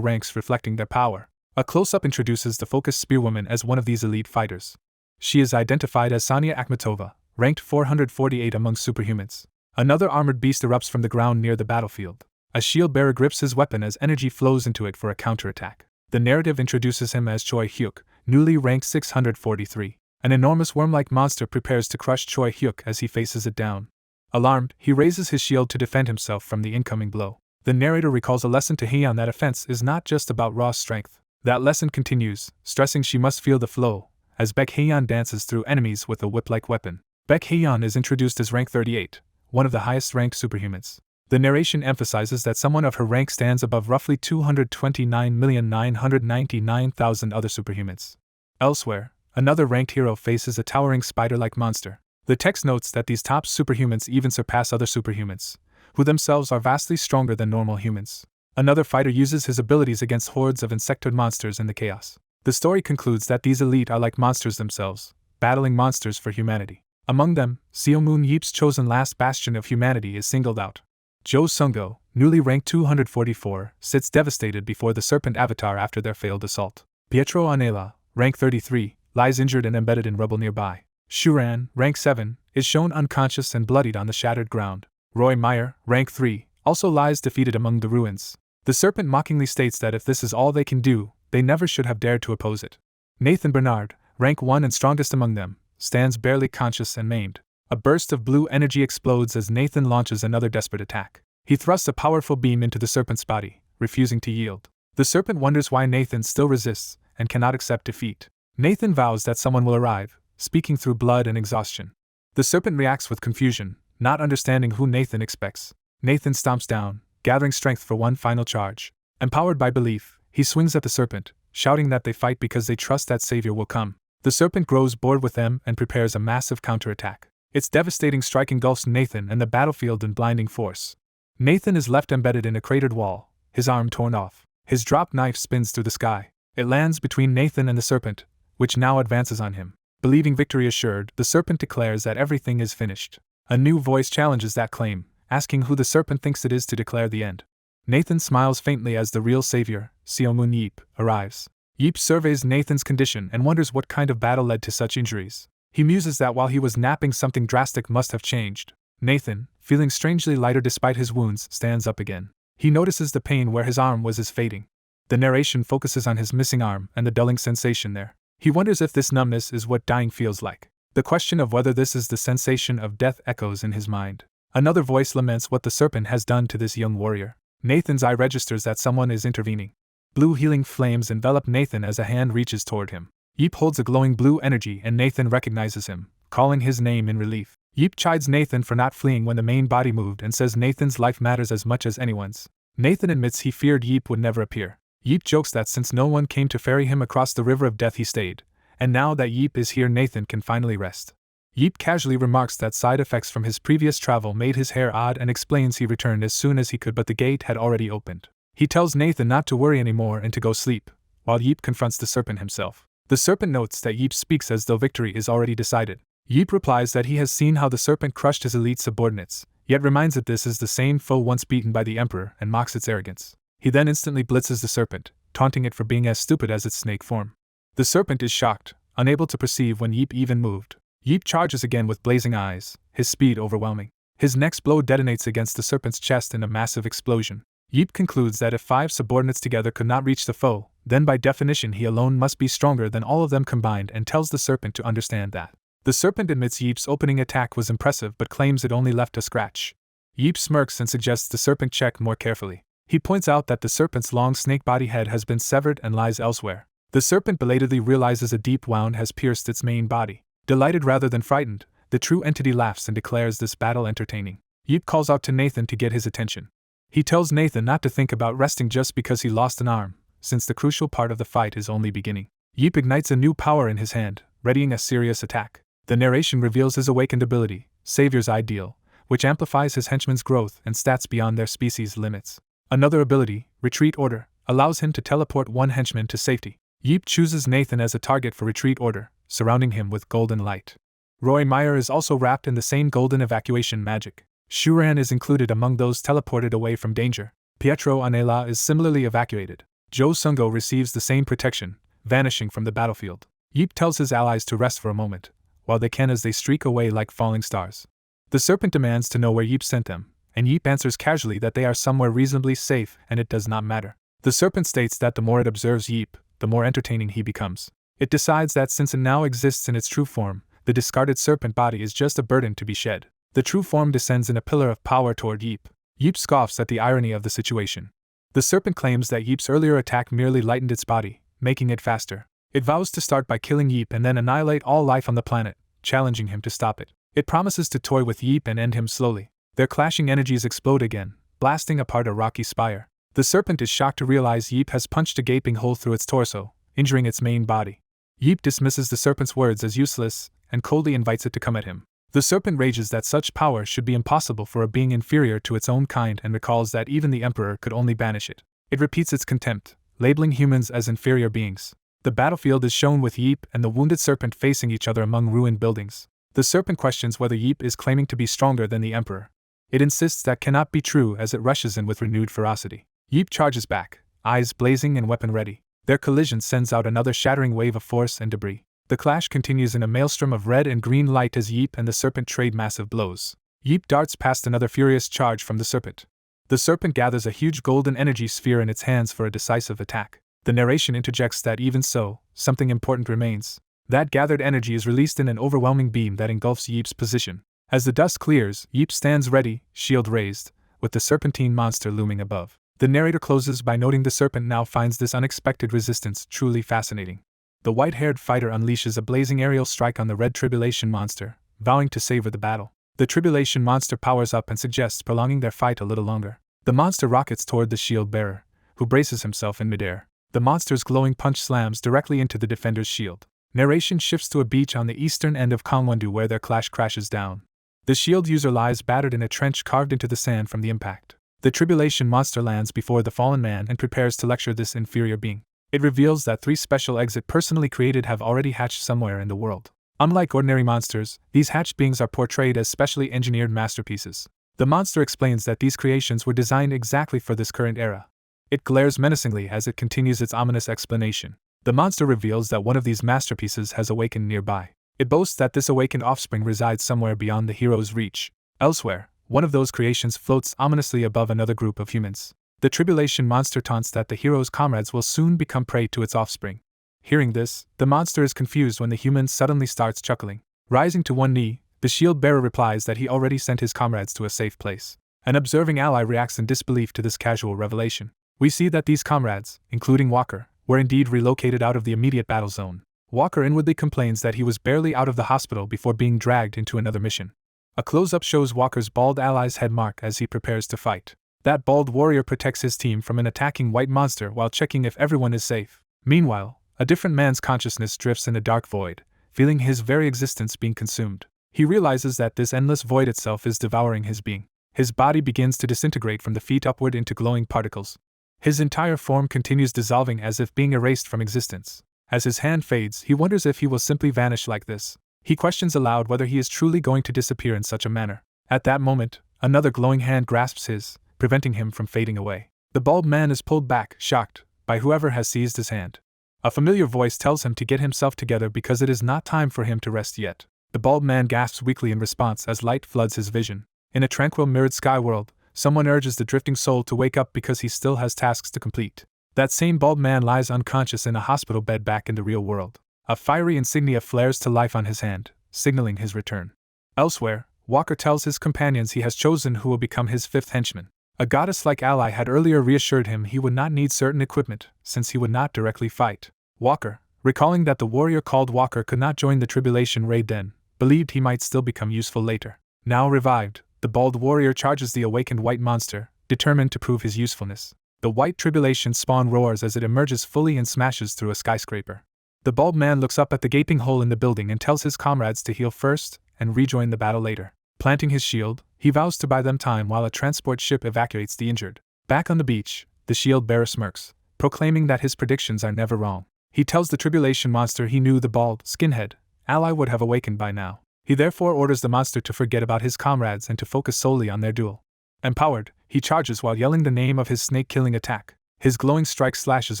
ranks reflecting their power. A close-up introduces the focused spearwoman as one of these elite fighters. She is identified as Sonia Akhmatova, ranked 448 among superhumans. Another armored beast erupts from the ground near the battlefield. A shield bearer grips his weapon as energy flows into it for a counterattack. The narrative introduces him as Choy Huk, newly ranked 643. An enormous worm-like monster prepares to crush Choy Huk as he faces it down. Alarmed, he raises his shield to defend himself from the incoming blow. The narrator recalls a lesson to Heian that offense is not just about raw strength. That lesson continues, stressing she must feel the flow, as Baek Heian dances through enemies with a whip-like weapon. Baek Heian is introduced as rank 38. One of the highest-ranked superhumans. The narration emphasizes that someone of her rank stands above roughly 229,999,000 other superhumans. Elsewhere, another ranked hero faces a towering spider-like monster. The text notes that these top superhumans even surpass other superhumans, who themselves are vastly stronger than normal humans. Another fighter uses his abilities against hordes of insectoid monsters in the chaos. The story concludes that these elite are like monsters themselves, battling monsters for humanity. Among them, Seo Moon Yeep's chosen last bastion of humanity is singled out. Jo Sungo, newly ranked 244, sits devastated before the serpent avatar after their failed assault. Pietro Anela, rank 33, lies injured and embedded in rubble nearby. Shuran, rank 7, is shown unconscious and bloodied on the shattered ground. Roy Meyer, rank 3, also lies defeated among the ruins. The serpent mockingly states that if this is all they can do, they never should have dared to oppose it. Nathan Bernard, rank 1 and strongest among them, stands barely conscious and maimed. A burst of blue energy explodes as Nathan launches another desperate attack. He thrusts a powerful beam into the serpent's body, refusing to yield. The serpent wonders why Nathan still resists and cannot accept defeat. Nathan vows that someone will arrive, speaking through blood and exhaustion. The serpent reacts with confusion, not understanding who Nathan expects. Nathan stomps down, gathering strength for one final charge. Empowered by belief, he swings at the serpent, shouting that they fight because they trust that savior will come. The serpent grows bored with them and prepares a massive counterattack. Its devastating strike engulfs Nathan and the battlefield in blinding force. Nathan is left embedded in a cratered wall, his arm torn off. His dropped knife spins through the sky. It lands between Nathan and the serpent, which now advances on him. Believing victory assured, the serpent declares that everything is finished. A new voice challenges that claim, asking who the serpent thinks it is to declare the end. Nathan smiles faintly as the real savior, Seomun Yeep, arrives. Yeep surveys Nathan's condition and wonders what kind of battle led to such injuries. He muses that while he was napping, something drastic must have changed. Nathan, feeling strangely lighter despite his wounds, stands up again. He notices the pain where his arm is fading. The narration focuses on his missing arm and the dulling sensation there. He wonders if this numbness is what dying feels like. The question of whether this is the sensation of death echoes in his mind. Another voice laments what the serpent has done to this young warrior. Nathan's eye registers that someone is intervening. Blue healing flames envelop Nathan as a hand reaches toward him. Yeep holds a glowing blue energy and Nathan recognizes him, calling his name in relief. Yeep chides Nathan for not fleeing when the main body moved and says Nathan's life matters as much as anyone's. Nathan admits he feared Yeep would never appear. Yeep jokes that since no one came to ferry him across the river of death he stayed, and now that Yeep is here Nathan can finally rest. Yeep casually remarks that side effects from his previous travel made his hair odd and explains he returned as soon as he could but the gate had already opened. He tells Nathan not to worry anymore and to go sleep, while Yeep confronts the serpent himself. The serpent notes that Yeep speaks as though victory is already decided. Yeep replies that he has seen how the serpent crushed his elite subordinates, yet reminds that this is the same foe once beaten by the emperor and mocks its arrogance. He then instantly blitzes the serpent, taunting it for being as stupid as its snake form. The serpent is shocked, unable to perceive when Yeep even moved. Yeep charges again with blazing eyes, his speed overwhelming. His next blow detonates against the serpent's chest in a massive explosion. Yeep concludes that if 5 subordinates together could not reach the foe, then by definition he alone must be stronger than all of them combined and tells the serpent to understand that. The serpent admits Yeep's opening attack was impressive but claims it only left a scratch. Yeep smirks and suggests the serpent check more carefully. He points out that the serpent's long snake body head has been severed and lies elsewhere. The serpent belatedly realizes a deep wound has pierced its main body. Delighted rather than frightened, the true entity laughs and declares this battle entertaining. Yeep calls out to Nathan to get his attention. He tells Nathan not to think about resting just because he lost an arm, since the crucial part of the fight is only beginning. Yeep ignites a new power in his hand, readying a serious attack. The narration reveals his awakened ability, Savior's Ideal, which amplifies his henchmen's growth and stats beyond their species' limits. Another ability, Retreat Order, allows him to teleport one henchman to safety. Yeep chooses Nathan as a target for Retreat Order, surrounding him with golden light. Roy Meyer is also wrapped in the same golden evacuation magic. Shuran is included among those teleported away from danger. Pietro Anela is similarly evacuated. Jo Sungo receives the same protection, vanishing from the battlefield. Yeep tells his allies to rest for a moment, while they can as they streak away like falling stars. The serpent demands to know where Yeep sent them, and Yeep answers casually that they are somewhere reasonably safe and it does not matter. The serpent states that the more it observes Yeep, the more entertaining he becomes. It decides that since it now exists in its true form, the discarded serpent body is just a burden to be shed. The true form descends in a pillar of power toward Yeep. Yeep scoffs at the irony of the situation. The serpent claims that Yeep's earlier attack merely lightened its body, making it faster. It vows to start by killing Yeep and then annihilate all life on the planet, challenging him to stop it. It promises to toy with Yeep and end him slowly. Their clashing energies explode again, blasting apart a rocky spire. The serpent is shocked to realize Yeep has punched a gaping hole through its torso, injuring its main body. Yeep dismisses the serpent's words as useless, and coldly invites it to come at him. The serpent rages that such power should be impossible for a being inferior to its own kind and recalls that even the Emperor could only banish it. It repeats its contempt, labeling humans as inferior beings. The battlefield is shown with Yeep and the wounded serpent facing each other among ruined buildings. The serpent questions whether Yeep is claiming to be stronger than the Emperor. It insists that cannot be true as it rushes in with renewed ferocity. Yeep charges back, eyes blazing and weapon ready. Their collision sends out another shattering wave of force and debris. The clash continues in a maelstrom of red and green light as Yeep and the serpent trade massive blows. Yeep darts past another furious charge from the serpent. The serpent gathers a huge golden energy sphere in its hands for a decisive attack. The narration interjects that even so, something important remains. That gathered energy is released in an overwhelming beam that engulfs Yeep's position. As the dust clears, Yeep stands ready, shield raised, with the serpentine monster looming above. The narrator closes by noting the serpent now finds this unexpected resistance truly fascinating. The white-haired fighter unleashes a blazing aerial strike on the red tribulation monster, vowing to savor the battle. The tribulation monster powers up and suggests prolonging their fight a little longer. The monster rockets toward the shield bearer, who braces himself in midair. The monster's glowing punch slams directly into the defender's shield. Narration shifts to a beach on the eastern end of Gangwon-do where their clash crashes down. The shield user lies battered in a trench carved into the sand from the impact. The tribulation monster lands before the fallen man and prepares to lecture this inferior being. It reveals that 3 special eggs it personally created have already hatched somewhere in the world. Unlike ordinary monsters, these hatched beings are portrayed as specially engineered masterpieces. The monster explains that these creations were designed exactly for this current era. It glares menacingly as it continues its ominous explanation. The monster reveals that one of these masterpieces has awakened nearby. It boasts that this awakened offspring resides somewhere beyond the hero's reach. Elsewhere, one of those creations floats ominously above another group of humans. The tribulation monster taunts that the hero's comrades will soon become prey to its offspring. Hearing this, the monster is confused when the human suddenly starts chuckling. Rising to one knee, the shield bearer replies that he already sent his comrades to a safe place. An observing ally reacts in disbelief to this casual revelation. We see that these comrades, including Walker, were indeed relocated out of the immediate battle zone. Walker inwardly complains that he was barely out of the hospital before being dragged into another mission. A close-up shows Walker's bald ally's head mark as he prepares to fight. That bald warrior protects his team from an attacking white monster while checking if everyone is safe. Meanwhile, a different man's consciousness drifts in a dark void, feeling his very existence being consumed. He realizes that this endless void itself is devouring his being. His body begins to disintegrate from the feet upward into glowing particles. His entire form continues dissolving as if being erased from existence. As his hand fades, he wonders if he will simply vanish like this. He questions aloud whether he is truly going to disappear in such a manner. At that moment, another glowing hand grasps his, preventing him from fading away. The bald man is pulled back, shocked, by whoever has seized his hand. A familiar voice tells him to get himself together because it is not time for him to rest yet. The bald man gasps weakly in response as light floods his vision. In a tranquil mirrored sky world, someone urges the drifting soul to wake up because he still has tasks to complete. That same bald man lies unconscious in a hospital bed back in the real world. A fiery insignia flares to life on his hand, signaling his return. Elsewhere, Walker tells his companions he has chosen who will become his 5th henchman. A goddess-like ally had earlier reassured him he would not need certain equipment, since he would not directly fight. Walker, recalling that the warrior called Walker could not join the tribulation raid then, believed he might still become useful later. Now revived, the bald warrior charges the awakened white monster, determined to prove his usefulness. The white tribulation spawn roars as it emerges fully and smashes through a skyscraper. The bald man looks up at the gaping hole in the building and tells his comrades to heal first and rejoin the battle later. Planting his shield, he vows to buy them time while a transport ship evacuates the injured. Back on the beach, the shield bearer smirks, proclaiming that his predictions are never wrong. He tells the tribulation monster he knew the bald, skinhead ally would have awakened by now. He therefore orders the monster to forget about his comrades and to focus solely on their duel. Empowered, he charges while yelling the name of his snake-killing attack. His glowing strike slashes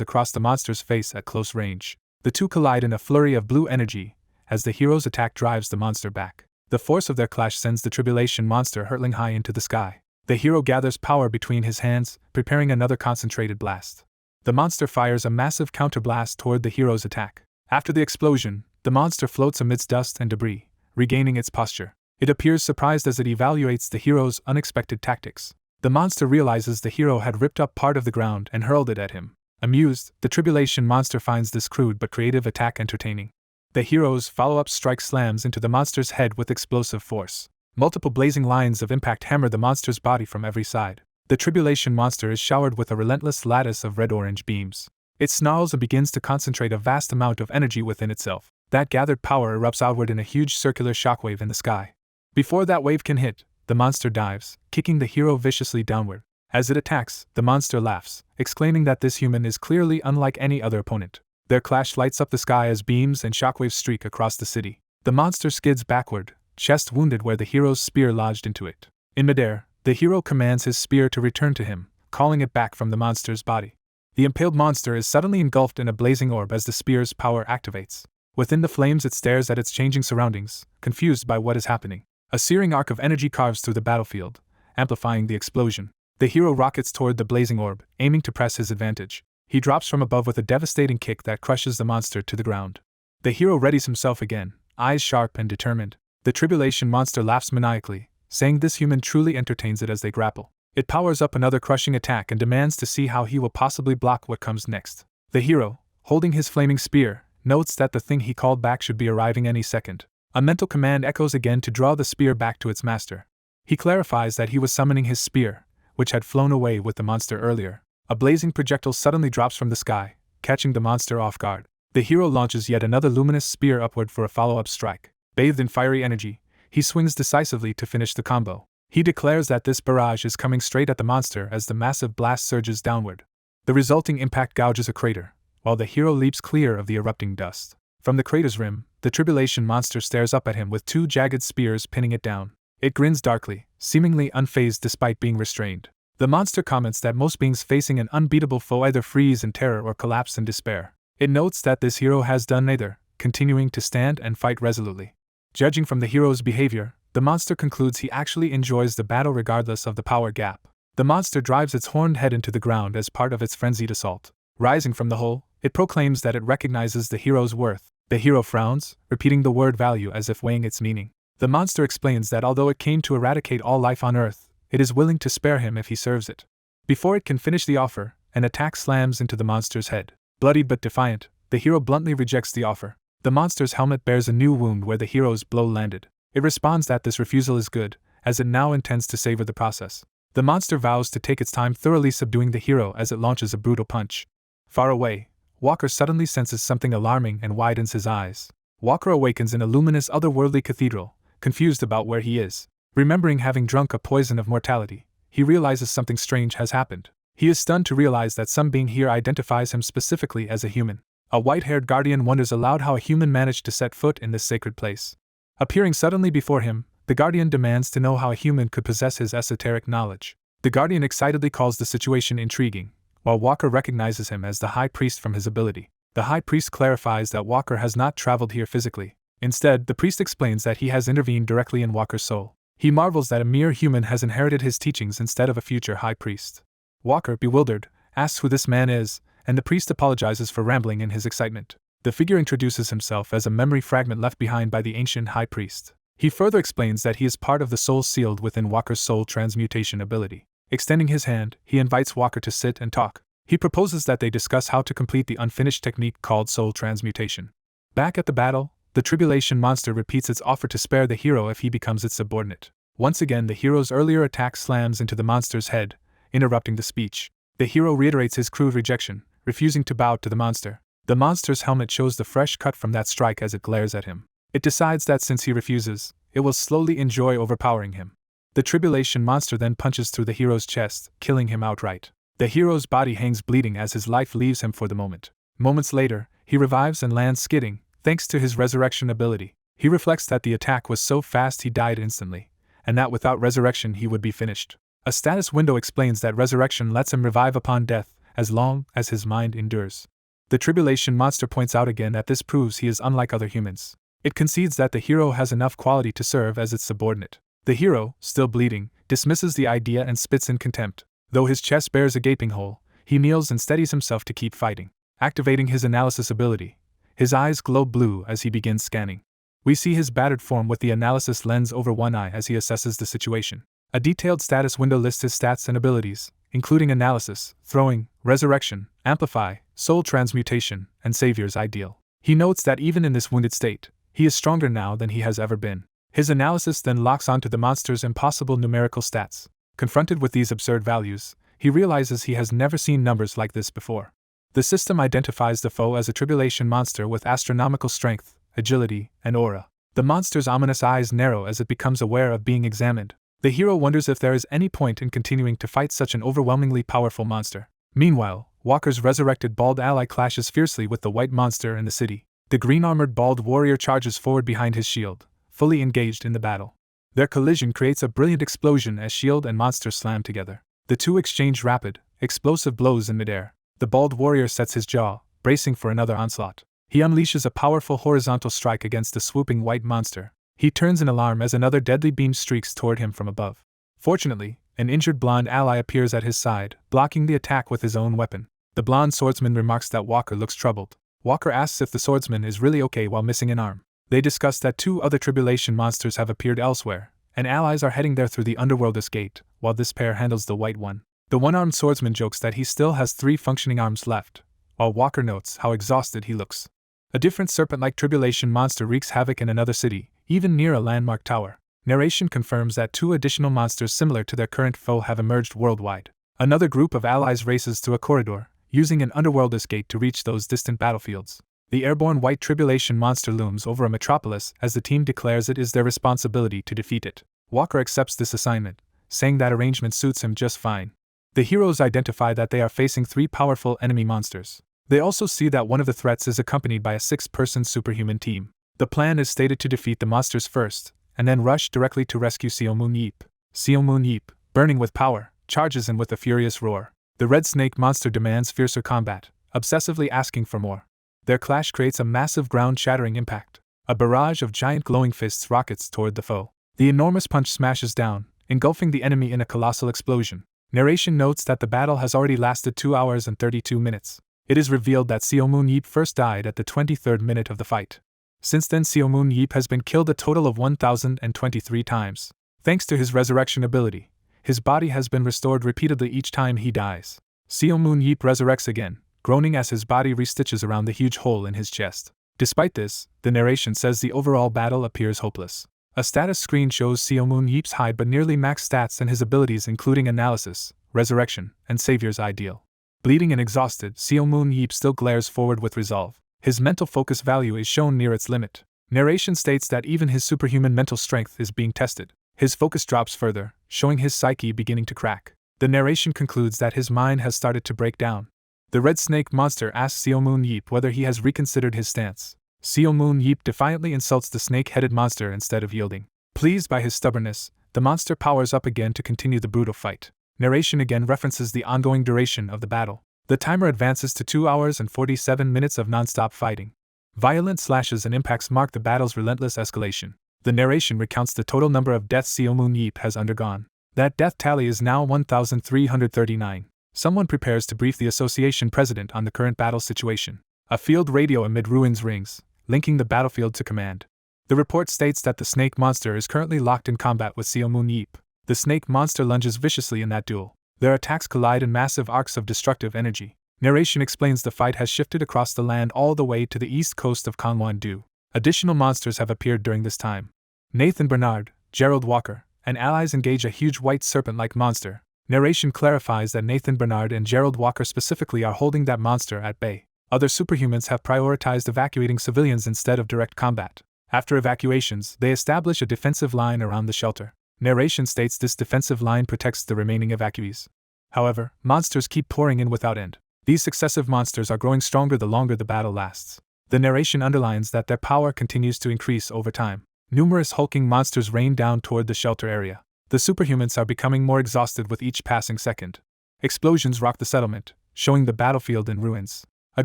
across the monster's face at close range. The two collide in a flurry of blue energy, as the hero's attack drives the monster back. The force of their clash sends the tribulation monster hurtling high into the sky. The hero gathers power between his hands, preparing another concentrated blast. The monster fires a massive counterblast toward the hero's attack. After the explosion, the monster floats amidst dust and debris, regaining its posture. It appears surprised as it evaluates the hero's unexpected tactics. The monster realizes the hero had ripped up part of the ground and hurled it at him. Amused, the tribulation monster finds this crude but creative attack entertaining. The hero's follow-up strike slams into the monster's head with explosive force. Multiple blazing lines of impact hammer the monster's body from every side. The tribulation monster is showered with a relentless lattice of red-orange beams. It snarls and begins to concentrate a vast amount of energy within itself. That gathered power erupts outward in a huge circular shockwave in the sky. Before that wave can hit, the monster dives, kicking the hero viciously downward. As it attacks, the monster laughs, exclaiming that this human is clearly unlike any other opponent. Their clash lights up the sky as beams and shockwaves streak across the city. The monster skids backward, chest wounded where the hero's spear lodged into it. In midair, the hero commands his spear to return to him, calling it back from the monster's body. The impaled monster is suddenly engulfed in a blazing orb as the spear's power activates. Within the flames it stares at its changing surroundings, confused by what is happening. A searing arc of energy carves through the battlefield, amplifying the explosion. The hero rockets toward the blazing orb, aiming to press his advantage. He drops from above with a devastating kick that crushes the monster to the ground. The hero readies himself again, eyes sharp and determined. The tribulation monster laughs maniacally, saying this human truly entertains it as they grapple. It powers up another crushing attack and demands to see how he will possibly block what comes next. The hero, holding his flaming spear, notes that the thing he called back should be arriving any second. A mental command echoes again to draw the spear back to its master. He clarifies that he was summoning his spear, which had flown away with the monster earlier. A blazing projectile suddenly drops from the sky, catching the monster off guard. The hero launches yet another luminous spear upward for a follow-up strike. Bathed in fiery energy, he swings decisively to finish the combo. He declares that this barrage is coming straight at the monster as the massive blast surges downward. The resulting impact gouges a crater, while the hero leaps clear of the erupting dust. From the crater's rim, the tribulation monster stares up at him with two jagged spears pinning it down. It grins darkly, seemingly unfazed despite being restrained. The monster comments that most beings facing an unbeatable foe either freeze in terror or collapse in despair. It notes that this hero has done neither, continuing to stand and fight resolutely. Judging from the hero's behavior, the monster concludes he actually enjoys the battle regardless of the power gap. The monster drives its horned head into the ground as part of its frenzied assault. Rising from the hole, it proclaims that it recognizes the hero's worth. The hero frowns, repeating the word value as if weighing its meaning. The monster explains that although it came to eradicate all life on Earth, it is willing to spare him if he serves it. Before it can finish the offer, an attack slams into the monster's head. Bloodied but defiant, the hero bluntly rejects the offer. The monster's helmet bears a new wound where the hero's blow landed. It responds that this refusal is good, as it now intends to savor the process. The monster vows to take its time thoroughly subduing the hero as it launches a brutal punch. Far away, Walker suddenly senses something alarming and widens his eyes. Walker awakens in a luminous otherworldly cathedral, confused about where he is. Remembering having drunk a poison of mortality, he realizes something strange has happened. He is stunned to realize that some being here identifies him specifically as a human. A white-haired guardian wonders aloud how a human managed to set foot in this sacred place. Appearing suddenly before him, the guardian demands to know how a human could possess his esoteric knowledge. The guardian excitedly calls the situation intriguing, while Walker recognizes him as the high priest from his ability. The high priest clarifies that Walker has not traveled here physically. Instead, the priest explains that he has intervened directly in Walker's soul. He marvels that a mere human has inherited his teachings instead of a future high priest. Walker, bewildered, asks who this man is, and the priest apologizes for rambling in his excitement. The figure introduces himself as a memory fragment left behind by the ancient high priest. He further explains that he is part of the soul sealed within Walker's soul transmutation ability. Extending his hand, he invites Walker to sit and talk. He proposes that they discuss how to complete the unfinished technique called soul transmutation. Back at the battle, the tribulation monster repeats its offer to spare the hero if he becomes its subordinate. Once again, the hero's earlier attack slams into the monster's head, interrupting the speech. The hero reiterates his crude rejection, refusing to bow to the monster. The monster's helmet shows the fresh cut from that strike as it glares at him. It decides that since he refuses, it will slowly enjoy overpowering him. The tribulation monster then punches through the hero's chest, killing him outright. The hero's body hangs bleeding as his life leaves him for the moment. Moments later, he revives and lands skidding, thanks to his resurrection ability. He reflects that the attack was so fast he died instantly, and that without resurrection he would be finished. A status window explains that resurrection lets him revive upon death, as long as his mind endures. The tribulation monster points out again that this proves he is unlike other humans. It concedes that the hero has enough quality to serve as its subordinate. The hero, still bleeding, dismisses the idea and spits in contempt. Though his chest bears a gaping hole, he kneels and steadies himself to keep fighting. Activating his analysis ability, his eyes glow blue as he begins scanning. We see his battered form with the analysis lens over one eye as he assesses the situation. A detailed status window lists his stats and abilities, including analysis, throwing, resurrection, amplify, soul transmutation, and savior's ideal. He notes that even in this wounded state, he is stronger now than he has ever been. His analysis then locks onto the monster's impossible numerical stats. Confronted with these absurd values, he realizes he has never seen numbers like this before. The system identifies the foe as a tribulation monster with astronomical strength, agility, and aura. The monster's ominous eyes narrow as it becomes aware of being examined. The hero wonders if there is any point in continuing to fight such an overwhelmingly powerful monster. Meanwhile, Walker's resurrected bald ally clashes fiercely with the white monster in the city. The green-armored bald warrior charges forward behind his shield, fully engaged in the battle. Their collision creates a brilliant explosion as shield and monster slam together. The two exchange rapid, explosive blows in midair. The bald warrior sets his jaw, bracing for another onslaught. He unleashes a powerful horizontal strike against the swooping white monster. He turns in alarm as another deadly beam streaks toward him from above. Fortunately, an injured blonde ally appears at his side, blocking the attack with his own weapon. The blonde swordsman remarks that Walker looks troubled. Walker asks if the swordsman is really okay while missing an arm. They discuss that two other tribulation monsters have appeared elsewhere, and allies are heading there through the underworld's gate, while this pair handles the white one. The one-armed swordsman jokes that he still has 3 functioning arms left, while Walker notes how exhausted he looks. A different serpent-like tribulation monster wreaks havoc in another city, even near a landmark tower. Narration confirms that 2 additional monsters similar to their current foe have emerged worldwide. Another group of allies races through a corridor, using an underworld escape to reach those distant battlefields. The airborne white tribulation monster looms over a metropolis as the team declares it is their responsibility to defeat it. Walker accepts this assignment, saying that arrangement suits him just fine. The heroes identify that they are facing 3 powerful enemy monsters. They also see that one of the threats is accompanied by a 6-person superhuman team. The plan is stated to defeat the monsters first, and then rush directly to rescue Seomun Yeep. Seomun Yeep, burning with power, charges in with a furious roar. The red snake monster demands fiercer combat, obsessively asking for more. Their clash creates a massive ground-shattering impact. A barrage of giant glowing fists rockets toward the foe. The enormous punch smashes down, engulfing the enemy in a colossal explosion. Narration notes that the battle has already lasted 2 hours and 32 minutes. It is revealed that Seomun Yeep first died at the 23rd minute of the fight. Since then, Seomun Yeep has been killed a total of 1,023 times. Thanks to his resurrection ability, his body has been restored repeatedly each time he dies. Seomun Yeep resurrects again, groaning as his body restitches around the huge hole in his chest. Despite this, the narration says the overall battle appears hopeless. A status screen shows Seomun Yeep's high but nearly max stats and his abilities including analysis, resurrection, and savior's ideal. Bleeding and exhausted, Seomun Yeep still glares forward with resolve. His mental focus value is shown near its limit. Narration states that even his superhuman mental strength is being tested. His focus drops further, showing his psyche beginning to crack. The narration concludes that his mind has started to break down. The red snake monster asks Seomun Yeep whether he has reconsidered his stance. Seomun Yeep defiantly insults the snake-headed monster instead of yielding. Pleased by his stubbornness, the monster powers up again to continue the brutal fight. Narration again references the ongoing duration of the battle. The timer advances to 2 hours and 47 minutes of non-stop fighting. Violent slashes and impacts mark the battle's relentless escalation. The narration recounts the total number of deaths Seomun Yeep has undergone. That death tally is now 1,339. Someone prepares to brief the association president on the current battle situation. A field radio amid ruins rings, linking the battlefield to command. The report states that the snake monster is currently locked in combat with Seomun Yeep. The snake monster lunges viciously in that duel. Their attacks collide in massive arcs of destructive energy. Narration explains the fight has shifted across the land all the way to the east coast of Gangwon-do. Additional monsters have appeared during this time. Nathan Bernard, Gerald Walker, and allies engage a huge white serpent-like monster. Narration clarifies that Nathan Bernard and Gerald Walker specifically are holding that monster at bay. Other superhumans have prioritized evacuating civilians instead of direct combat. After evacuations, they establish a defensive line around the shelter. Narration states this defensive line protects the remaining evacuees. However, monsters keep pouring in without end. These successive monsters are growing stronger the longer the battle lasts. The narration underlines that their power continues to increase over time. Numerous hulking monsters rain down toward the shelter area. The superhumans are becoming more exhausted with each passing second. Explosions rock the settlement, showing the battlefield in ruins. A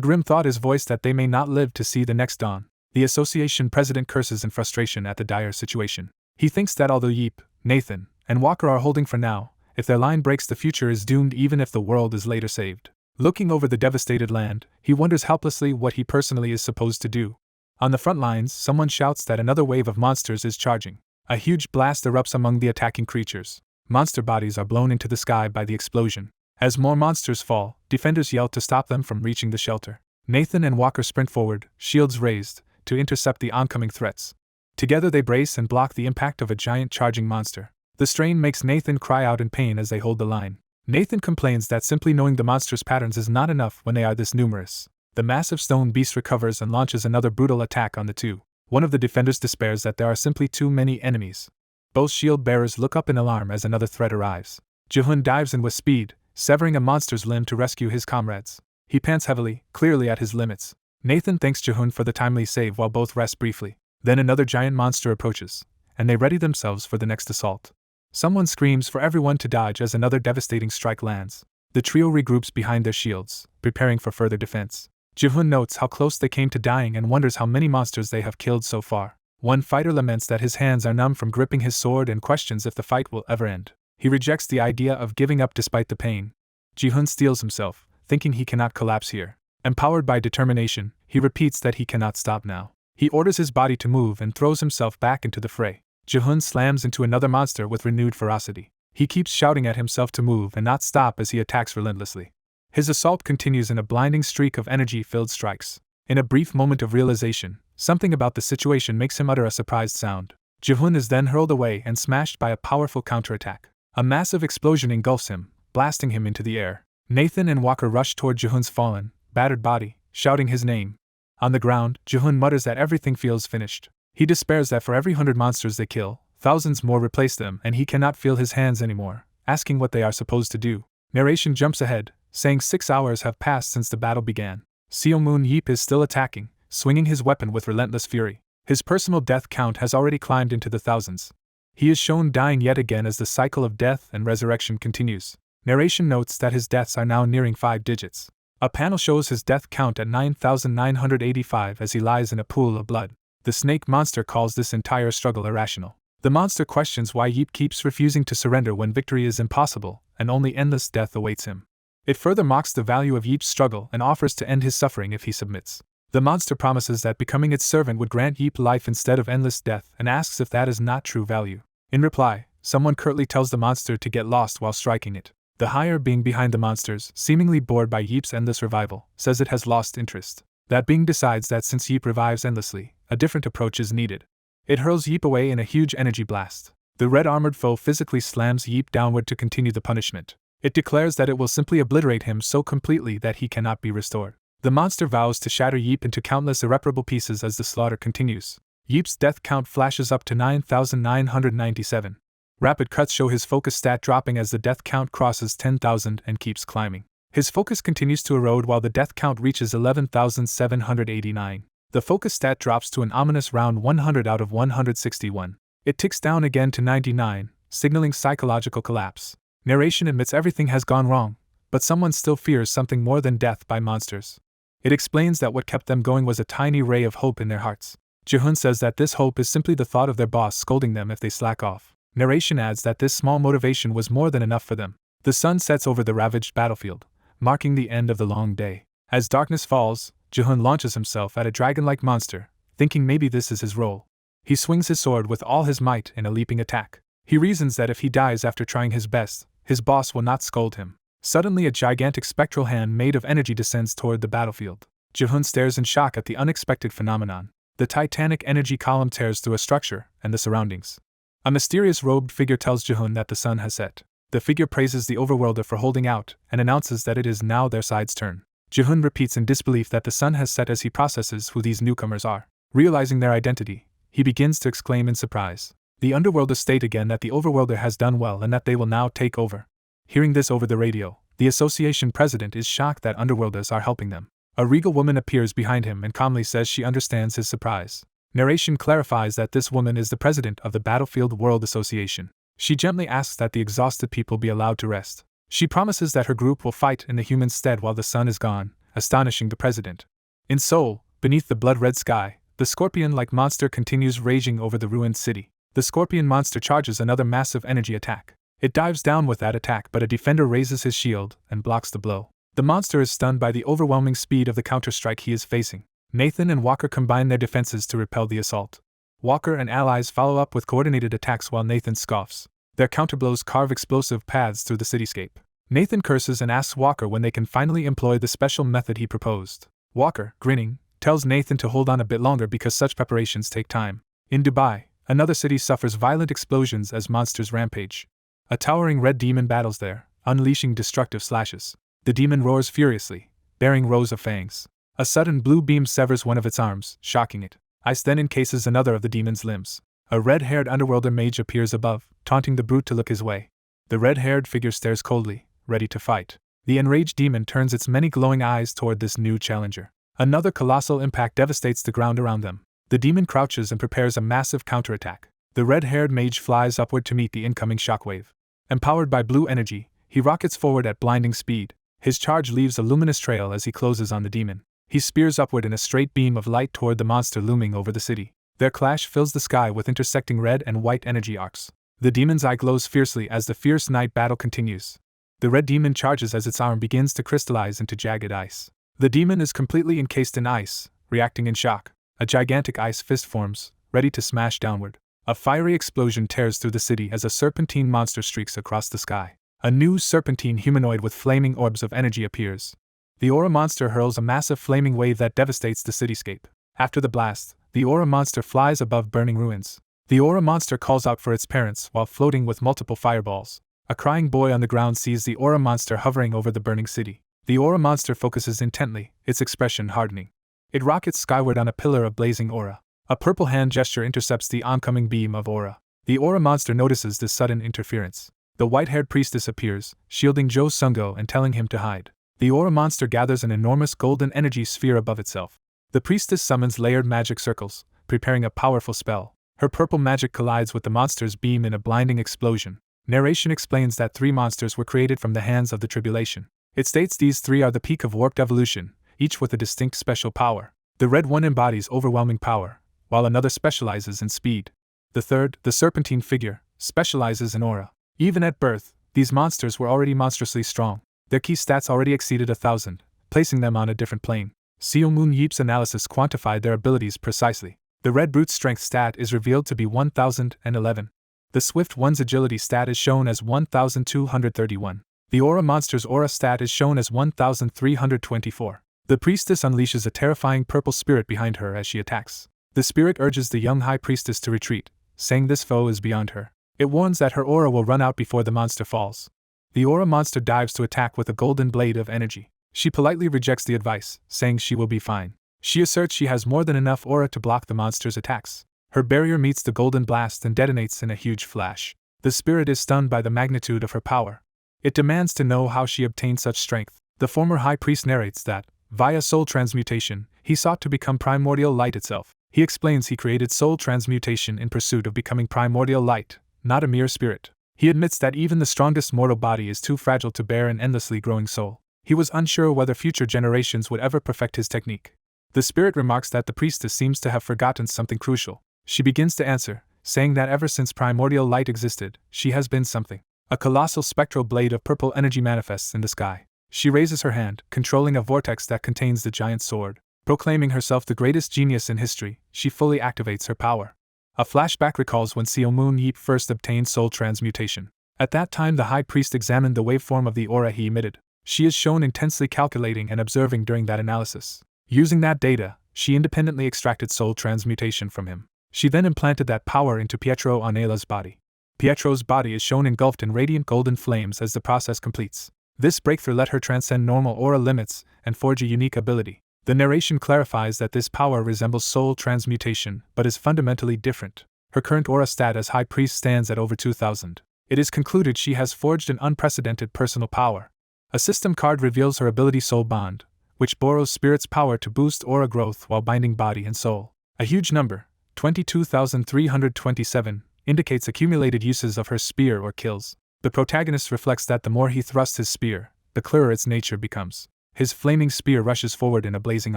grim thought is voiced that they may not live to see the next dawn. The association president curses in frustration at the dire situation. He thinks that although Yeep, Nathan, and Walker are holding for now, if their line breaks, the future is doomed even if the world is later saved. Looking over the devastated land, he wonders helplessly what he personally is supposed to do. On the front lines, someone shouts that another wave of monsters is charging. A huge blast erupts among the attacking creatures. Monster bodies are blown into the sky by the explosion. As more monsters fall, defenders yell to stop them from reaching the shelter. Nathan and Walker sprint forward, shields raised, to intercept the oncoming threats. Together they brace and block the impact of a giant charging monster. The strain makes Nathan cry out in pain as they hold the line. Nathan complains that simply knowing the monster's patterns is not enough when they are this numerous. The massive stone beast recovers and launches another brutal attack on the two. One of the defenders despairs that there are simply too many enemies. Both shield bearers look up in alarm as another threat arrives. Jiho dives in with speed, severing a monster's limb to rescue his comrades. He pants heavily, clearly at his limits. Nathan thanks Jiho for the timely save while both rest briefly. Then another giant monster approaches, and they ready themselves for the next assault. Someone screams for everyone to dodge as another devastating strike lands. The trio regroups behind their shields, preparing for further defense. Jiho notes how close they came to dying and wonders how many monsters they have killed so far. One fighter laments that his hands are numb from gripping his sword and questions if the fight will ever end. He rejects the idea of giving up despite the pain. Jiho steels himself, thinking he cannot collapse here. Empowered by determination, he repeats that he cannot stop now. He orders his body to move and throws himself back into the fray. Jiho slams into another monster with renewed ferocity. He keeps shouting at himself to move and not stop as he attacks relentlessly. His assault continues in a blinding streak of energy-filled strikes. In a brief moment of realization, something about the situation makes him utter a surprised sound. Jiho is then hurled away and smashed by a powerful counterattack. A massive explosion engulfs him, blasting him into the air. Nathan and Walker rush toward Jihoon's fallen, battered body, shouting his name. On the ground, Jihoon mutters that everything feels finished. He despairs that for every 100 monsters they kill, thousands more replace them and he cannot feel his hands anymore, asking what they are supposed to do. Narration jumps ahead, saying 6 hours have passed since the battle began. Seo Moon Yeep is still attacking, swinging his weapon with relentless fury. His personal death count has already climbed into the thousands. He is shown dying yet again as the cycle of death and resurrection continues. Narration notes that his deaths are now nearing 5 digits. A panel shows his death count at 9,985 as he lies in a pool of blood. The snake monster calls this entire struggle irrational. The monster questions why Yeep keeps refusing to surrender when victory is impossible, and only endless death awaits him. It further mocks the value of Yeep's struggle and offers to end his suffering if he submits. The monster promises that becoming its servant would grant Yeep life instead of endless death and asks if that is not true value. In reply, someone curtly tells the monster to get lost while striking it. The higher being behind the monsters, seemingly bored by Yeep's endless revival, says it has lost interest. That being decides that since Yeep revives endlessly, a different approach is needed. It hurls Yeep away in a huge energy blast. The red-armored foe physically slams Yeep downward to continue the punishment. It declares that it will simply obliterate him so completely that he cannot be restored. The monster vows to shatter Yeep into countless irreparable pieces as the slaughter continues. Yeep's death count flashes up to 9,997. Rapid cuts show his focus stat dropping as the death count crosses 10,000 and keeps climbing. His focus continues to erode while the death count reaches 11,789. The focus stat drops to an ominous round 100 out of 161. It ticks down again to 99, signaling psychological collapse. Narration admits everything has gone wrong, but someone still fears something more than death by monsters. It explains that what kept them going was a tiny ray of hope in their hearts. Jihoon says that this hope is simply the thought of their boss scolding them if they slack off. Narration adds that this small motivation was more than enough for them. The sun sets over the ravaged battlefield, marking the end of the long day. As darkness falls, Jihoon launches himself at a dragon-like monster, thinking maybe this is his role. He swings his sword with all his might in a leaping attack. He reasons that if he dies after trying his best, his boss will not scold him. Suddenly a gigantic spectral hand made of energy descends toward the battlefield. Jihoon stares in shock at the unexpected phenomenon. The titanic energy column tears through a structure and the surroundings. A mysterious robed figure tells Jihoon that the sun has set. The figure praises the overworlder for holding out and announces that it is now their side's turn. Jihoon repeats in disbelief that the sun has set as he processes who these newcomers are. Realizing their identity, he begins to exclaim in surprise. The underworlders state again that the overworlder has done well and that they will now take over. Hearing this over the radio, the association president is shocked that underworlders are helping them. A regal woman appears behind him and calmly says she understands his surprise. Narration clarifies that this woman is the president of the Battlefield World Association. She gently asks that the exhausted people be allowed to rest. She promises that her group will fight in the human stead while the sun is gone, astonishing the president. In Seoul, beneath the blood-red sky, the scorpion-like monster continues raging over the ruined city. The scorpion monster charges another massive energy attack. It dives down with that attack, but a defender raises his shield and blocks the blow. The monster is stunned by the overwhelming speed of the counter-strike he is facing. Nathan and Walker combine their defenses to repel the assault. Walker and allies follow up with coordinated attacks while Nathan scoffs. Their counterblows carve explosive paths through the cityscape. Nathan curses and asks Walker when they can finally employ the special method he proposed. Walker, grinning, tells Nathan to hold on a bit longer because such preparations take time. In Dubai, another city suffers violent explosions as monsters rampage. A towering red demon battles there, unleashing destructive slashes. The demon roars furiously, bearing rows of fangs. A sudden blue beam severs one of its arms, shocking it. Ice then encases another of the demon's limbs. A red-haired underworlder mage appears above, taunting the brute to look his way. The red-haired figure stares coldly, ready to fight. The enraged demon turns its many glowing eyes toward this new challenger. Another colossal impact devastates the ground around them. The demon crouches and prepares a massive counterattack. The red-haired mage flies upward to meet the incoming shockwave. Empowered by blue energy, he rockets forward at blinding speed. His charge leaves a luminous trail as he closes on the demon. He spears upward in a straight beam of light toward the monster looming over the city. Their clash fills the sky with intersecting red and white energy arcs. The demon's eye glows fiercely as the fierce night battle continues. The red demon charges as its arm begins to crystallize into jagged ice. The demon is completely encased in ice, reacting in shock. A gigantic ice fist forms, ready to smash downward. A fiery explosion tears through the city as a serpentine monster streaks across the sky. A new serpentine humanoid with flaming orbs of energy appears. The aura monster hurls a massive flaming wave that devastates the cityscape. After the blast, the aura monster flies above burning ruins. The aura monster calls out for its parents while floating with multiple fireballs. A crying boy on the ground sees the aura monster hovering over the burning city. The aura monster focuses intently, its expression hardening. It rockets skyward on a pillar of blazing aura. A purple hand gesture intercepts the oncoming beam of aura. The aura monster notices this sudden interference. The white-haired priestess appears, shielding Jo Sungo and telling him to hide. The aura monster gathers an enormous golden energy sphere above itself. The priestess summons layered magic circles, preparing a powerful spell. Her purple magic collides with the monster's beam in a blinding explosion. Narration explains that 3 monsters were created from the hands of the tribulation. It states these 3 are the peak of warped evolution, each with a distinct special power. The red one embodies overwhelming power, while another specializes in speed. The third, the serpentine figure, specializes in aura. Even at birth, these monsters were already monstrously strong. Their key stats already exceeded 1,000, placing them on a different plane. Seo Moon Yeep's analysis quantified their abilities precisely. The red brute strength stat is revealed to be 1,011. The swift one's agility stat is shown as 1,231. The aura monster's aura stat is shown as 1,324. The priestess unleashes a terrifying purple spirit behind her as she attacks. The spirit urges the young high priestess to retreat, saying this foe is beyond her. It warns that her aura will run out before the monster falls. The aura monster dives to attack with a golden blade of energy. She politely rejects the advice, saying she will be fine. She asserts she has more than enough aura to block the monster's attacks. Her barrier meets the golden blast and detonates in a huge flash. The spirit is stunned by the magnitude of her power. It demands to know how she obtained such strength. The former high priest narrates that, via soul transmutation, he sought to become primordial light itself. He explains he created soul transmutation in pursuit of becoming primordial light, not a mere spirit. He admits that even the strongest mortal body is too fragile to bear an endlessly growing soul. He was unsure whether future generations would ever perfect his technique. The spirit remarks that the priestess seems to have forgotten something crucial. She begins to answer, saying that ever since primordial light existed, she has been something. A colossal spectral blade of purple energy manifests in the sky. She raises her hand, controlling a vortex that contains the giant sword. Proclaiming herself the greatest genius in history, she fully activates her power. A flashback recalls when Seo Moon Yeep first obtained soul transmutation. At that time the high priest examined the waveform of the aura he emitted. She is shown intensely calculating and observing during that analysis. Using that data, she independently extracted soul transmutation from him. She then implanted that power into Pietro Anela's body. Pietro's body is shown engulfed in radiant golden flames as the process completes. This breakthrough let her transcend normal aura limits and forge a unique ability. The narration clarifies that this power resembles soul transmutation but is fundamentally different. Her current aura stat as High Priest stands at over 2,000. It is concluded she has forged an unprecedented personal power. A system card reveals her ability Soul Bond, which borrows spirit's power to boost aura growth while binding body and soul. A huge number, 22,327, indicates accumulated uses of her spear or kills. The protagonist reflects that the more he thrusts his spear, the clearer its nature becomes. His flaming spear rushes forward in a blazing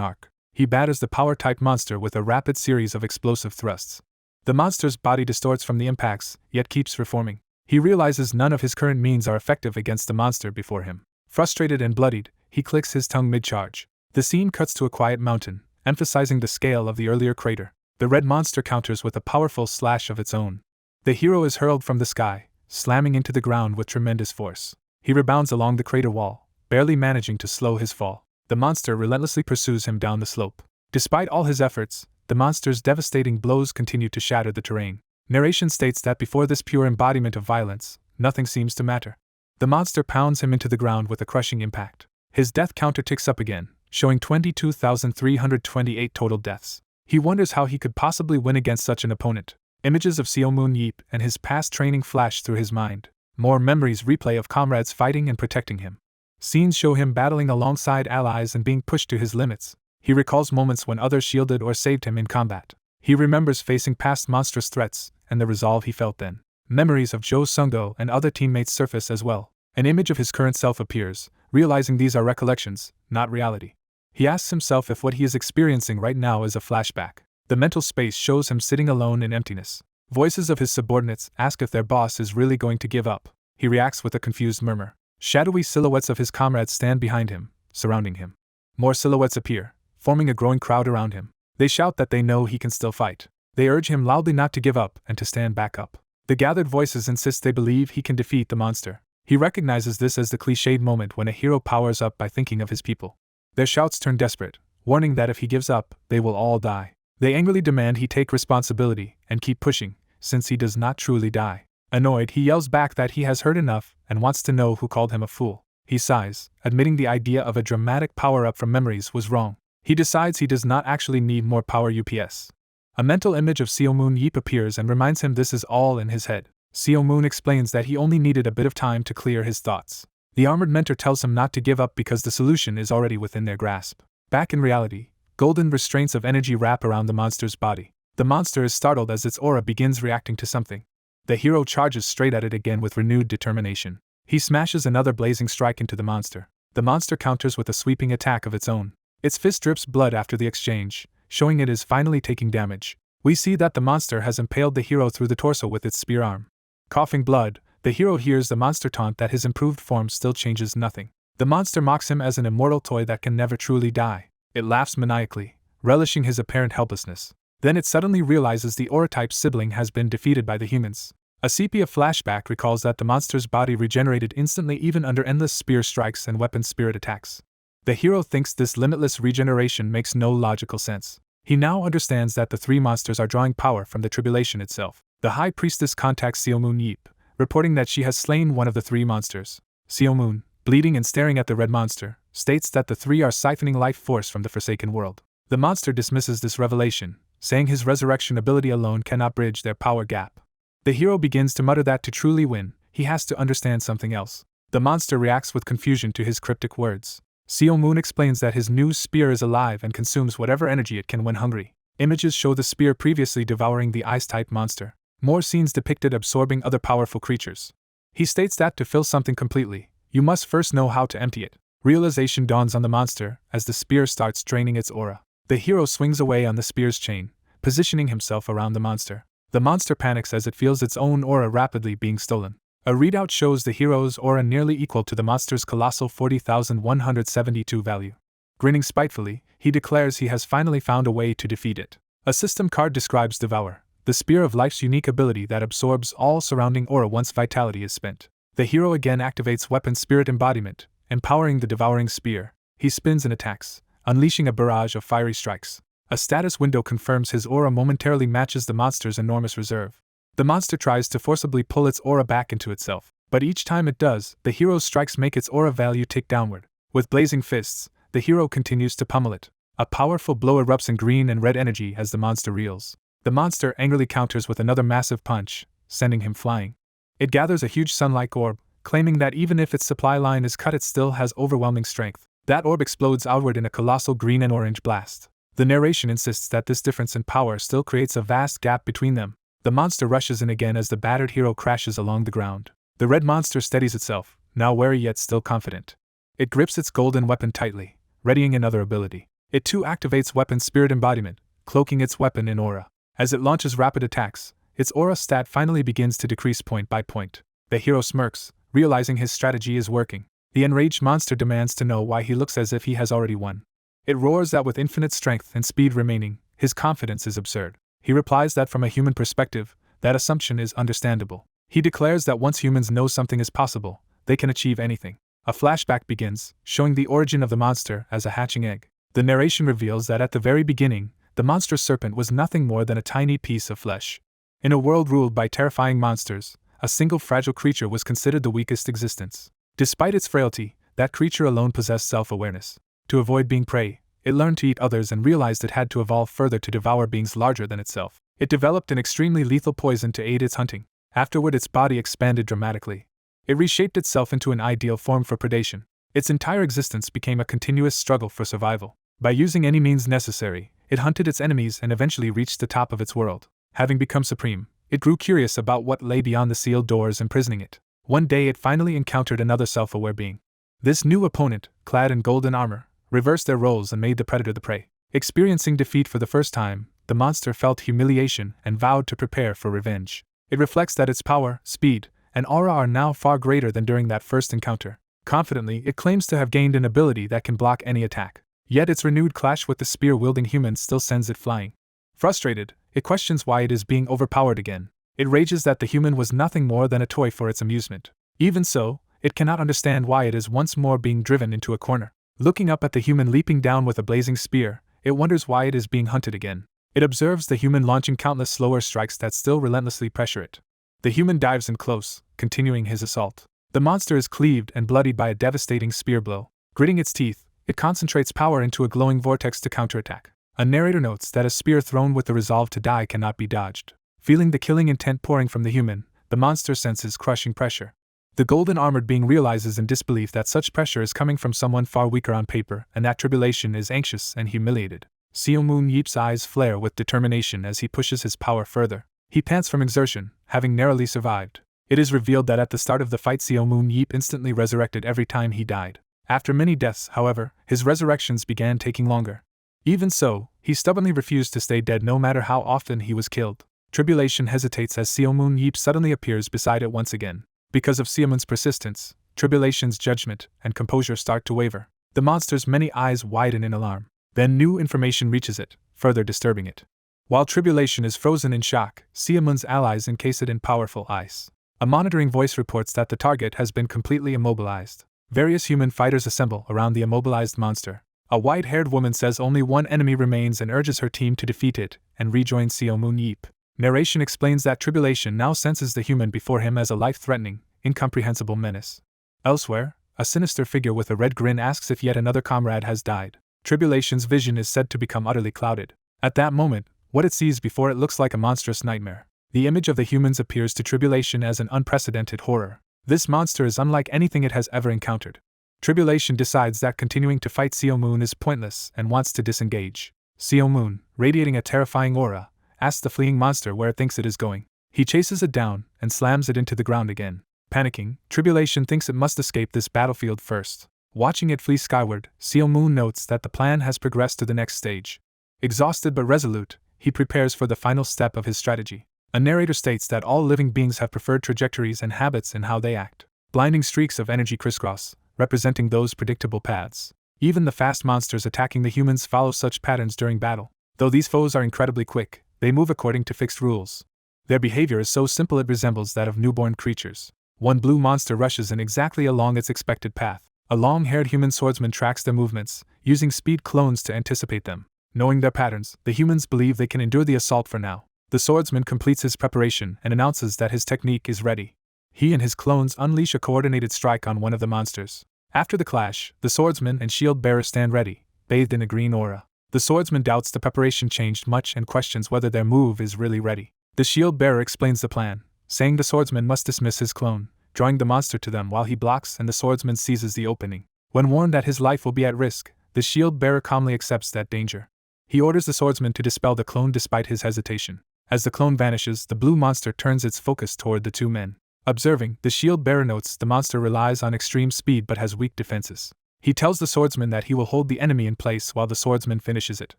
arc. He batters the power-type monster with a rapid series of explosive thrusts. The monster's body distorts from the impacts, yet keeps reforming. He realizes none of his current means are effective against the monster before him. Frustrated and bloodied, he clicks his tongue mid-charge. The scene cuts to a quiet mountain, emphasizing the scale of the earlier crater. The red monster counters with a powerful slash of its own. The hero is hurled from the sky, slamming into the ground with tremendous force. He rebounds along the crater wall, barely managing to slow his fall. The monster relentlessly pursues him down the slope. Despite all his efforts, the monster's devastating blows continue to shatter the terrain. Narration states that before this pure embodiment of violence, nothing seems to matter. The monster pounds him into the ground with a crushing impact. His death counter ticks up again, showing 22,328 total deaths. He wonders how he could possibly win against such an opponent. Images of Seo Moon Yeep and his past training flash through his mind. More memories replay of comrades fighting and protecting him. Scenes show him battling alongside allies and being pushed to his limits. He recalls moments when others shielded or saved him in combat. He remembers facing past monstrous threats and the resolve he felt then. Memories of Jo Sungo and other teammates surface as well. An image of his current self appears, realizing these are recollections, not reality. He asks himself if what he is experiencing right now is a flashback. The mental space shows him sitting alone in emptiness. Voices of his subordinates ask if their boss is really going to give up. He reacts with a confused murmur. Shadowy silhouettes of his comrades stand behind him, surrounding him. More silhouettes appear, forming a growing crowd around him. They shout that they know he can still fight. They urge him loudly not to give up and to stand back up. The gathered voices insist they believe he can defeat the monster. He recognizes this as the cliched moment when a hero powers up by thinking of his people. Their shouts turn desperate, warning that if he gives up, they will all die. They angrily demand he take responsibility and keep pushing, since he does not truly die. Annoyed, he yells back that he has heard enough and wants to know who called him a fool. He sighs, admitting the idea of a dramatic power-up from memories was wrong. He decides he does not actually need more power UPS. A mental image of Seo Moon Yeep appears and reminds him this is all in his head. Seo Moon explains that he only needed a bit of time to clear his thoughts. The armored mentor tells him not to give up because the solution is already within their grasp. Back in reality, golden restraints of energy wrap around the monster's body. The monster is startled as its aura begins reacting to something. The hero charges straight at it again with renewed determination. He smashes another blazing strike into the monster. The monster counters with a sweeping attack of its own. Its fist drips blood after the exchange, showing it is finally taking damage. We see that the monster has impaled the hero through the torso with its spear arm. Coughing blood, the hero hears the monster taunt that his improved form still changes nothing. The monster mocks him as an immortal toy that can never truly die. It laughs maniacally, relishing his apparent helplessness. Then it suddenly realizes the aura-type sibling has been defeated by the humans. A sepia flashback recalls that the monster's body regenerated instantly even under endless spear strikes and weapon spirit attacks. The hero thinks this limitless regeneration makes no logical sense. He now understands that the three monsters are drawing power from the tribulation itself. The High Priestess contacts Seo Moon Yeep, reporting that she has slain one of the three monsters. Seo Moon, bleeding and staring at the red monster, states that the three are siphoning life force from the Forsaken world. The monster dismisses this revelation, saying his resurrection ability alone cannot bridge their power gap. The hero begins to mutter that to truly win, he has to understand something else. The monster reacts with confusion to his cryptic words. Seo Moon explains that his new spear is alive and consumes whatever energy it can when hungry. Images show the spear previously devouring the ice-type monster. More scenes depicted absorbing other powerful creatures. He states that to fill something completely, you must first know how to empty it. Realization dawns on the monster as the spear starts draining its aura. The hero swings away on the spear's chain, positioning himself around the monster. The monster panics as it feels its own aura rapidly being stolen. A readout shows the hero's aura nearly equal to the monster's colossal 40,172 value. Grinning spitefully, he declares he has finally found a way to defeat it. A system card describes Devour, the spear of life's unique ability that absorbs all surrounding aura once vitality is spent. The hero again activates weapon spirit embodiment, empowering the devouring spear. He spins and attacks, unleashing a barrage of fiery strikes. A status window confirms his aura momentarily matches the monster's enormous reserve. The monster tries to forcibly pull its aura back into itself, but each time it does, the hero's strikes make its aura value tick downward. With blazing fists, the hero continues to pummel it. A powerful blow erupts in green and red energy as the monster reels. The monster angrily counters with another massive punch, sending him flying. It gathers a huge sun-like orb, claiming that even if its supply line is cut it still has overwhelming strength. That orb explodes outward in a colossal green and orange blast. The narration insists that this difference in power still creates a vast gap between them. The monster rushes in again as the battered hero crashes along the ground. The red monster steadies itself, now wary yet still confident. It grips its golden weapon tightly, readying another ability. It too activates weapon spirit embodiment, cloaking its weapon in aura. As it launches rapid attacks, its aura stat finally begins to decrease point by point. The hero smirks, realizing his strategy is working. The enraged monster demands to know why he looks as if he has already won. It roars that with infinite strength and speed remaining, his confidence is absurd. He replies that from a human perspective, that assumption is understandable. He declares that once humans know something is possible, they can achieve anything. A flashback begins, showing the origin of the monster as a hatching egg. The narration reveals that at the very beginning, the monstrous serpent was nothing more than a tiny piece of flesh. In a world ruled by terrifying monsters, a single fragile creature was considered the weakest existence. Despite its frailty, that creature alone possessed self-awareness. To avoid being prey, it learned to eat others and realized it had to evolve further to devour beings larger than itself. It developed an extremely lethal poison to aid its hunting. Afterward, its body expanded dramatically. It reshaped itself into an ideal form for predation. Its entire existence became a continuous struggle for survival. By using any means necessary, it hunted its enemies and eventually reached the top of its world. Having become supreme, it grew curious about what lay beyond the sealed doors imprisoning it. One day it finally encountered another self-aware being. This new opponent, clad in golden armor, reversed their roles and made the predator the prey. Experiencing defeat for the first time, the monster felt humiliation and vowed to prepare for revenge. It reflects that its power, speed, and aura are now far greater than during that first encounter. Confidently, it claims to have gained an ability that can block any attack. Yet its renewed clash with the spear-wielding human still sends it flying. Frustrated, it questions why it is being overpowered again. It rages that the human was nothing more than a toy for its amusement. Even so, it cannot understand why it is once more being driven into a corner. Looking up at the human leaping down with a blazing spear, it wonders why it is being hunted again. It observes the human launching countless slower strikes that still relentlessly pressure it. The human dives in close, continuing his assault. The monster is cleaved and bloodied by a devastating spear blow. Gritting its teeth, it concentrates power into a glowing vortex to counterattack. A narrator notes that a spear thrown with the resolve to die cannot be dodged. Feeling the killing intent pouring from the human, the monster senses crushing pressure. The golden armored being realizes in disbelief that such pressure is coming from someone far weaker on paper, and that tribulation is anxious and humiliated. Seomoon Yeep's eyes flare with determination as he pushes his power further. He pants from exertion, having narrowly survived. It is revealed that at the start of the fight Seomoon Yeep instantly resurrected every time he died. After many deaths, however, his resurrections began taking longer. Even so, he stubbornly refused to stay dead no matter how often he was killed. Tribulation hesitates as Seomoon Yeep suddenly appears beside it once again. Because of Seomoon's persistence, Tribulation's judgment and composure start to waver. The monster's many eyes widen in alarm. Then new information reaches it, further disturbing it. While Tribulation is frozen in shock, Seomoon's allies encase it in powerful ice. A monitoring voice reports that the target has been completely immobilized. Various human fighters assemble around the immobilized monster. A white-haired woman says only one enemy remains and urges her team to defeat it and rejoin Seomoon Yeep. Narration explains that Tribulation now senses the human before him as a life-threatening, incomprehensible menace. Elsewhere, a sinister figure with a red grin asks if yet another comrade has died. Tribulation's vision is said to become utterly clouded. At that moment, what it sees before it looks like a monstrous nightmare. The image of the humans appears to Tribulation as an unprecedented horror. This monster is unlike anything it has ever encountered. Tribulation decides that continuing to fight Seomoon is pointless and wants to disengage. Seomoon, radiating a terrifying aura, asks the fleeing monster where it thinks it is going. He chases it down and slams it into the ground again. Panicking, Tribulation thinks it must escape this battlefield first. Watching it flee skyward, Seomoon notes that the plan has progressed to the next stage. Exhausted but resolute, he prepares for the final step of his strategy. A narrator states that all living beings have preferred trajectories and habits in how they act. Blinding streaks of energy crisscross, representing those predictable paths. Even the fast monsters attacking the humans follow such patterns during battle. Though these foes are incredibly quick, they move according to fixed rules. Their behavior is so simple it resembles that of newborn creatures. One blue monster rushes in exactly along its expected path. A long-haired human swordsman tracks their movements, using speed clones to anticipate them. Knowing their patterns, the humans believe they can endure the assault for now. The swordsman completes his preparation and announces that his technique is ready. He and his clones unleash a coordinated strike on one of the monsters. After the clash, the swordsman and shield-bearer stand ready, bathed in a green aura. The swordsman doubts the preparation changed much and questions whether their move is really ready. The shield-bearer explains the plan, saying the swordsman must dismiss his clone, drawing the monster to them while he blocks and the swordsman seizes the opening. When warned that his life will be at risk, the shield-bearer calmly accepts that danger. He orders the swordsman to dispel the clone despite his hesitation. As the clone vanishes, the blue monster turns its focus toward the two men. Observing, the shield-bearer notes the monster relies on extreme speed but has weak defenses. He tells the swordsman that he will hold the enemy in place while the swordsman finishes it.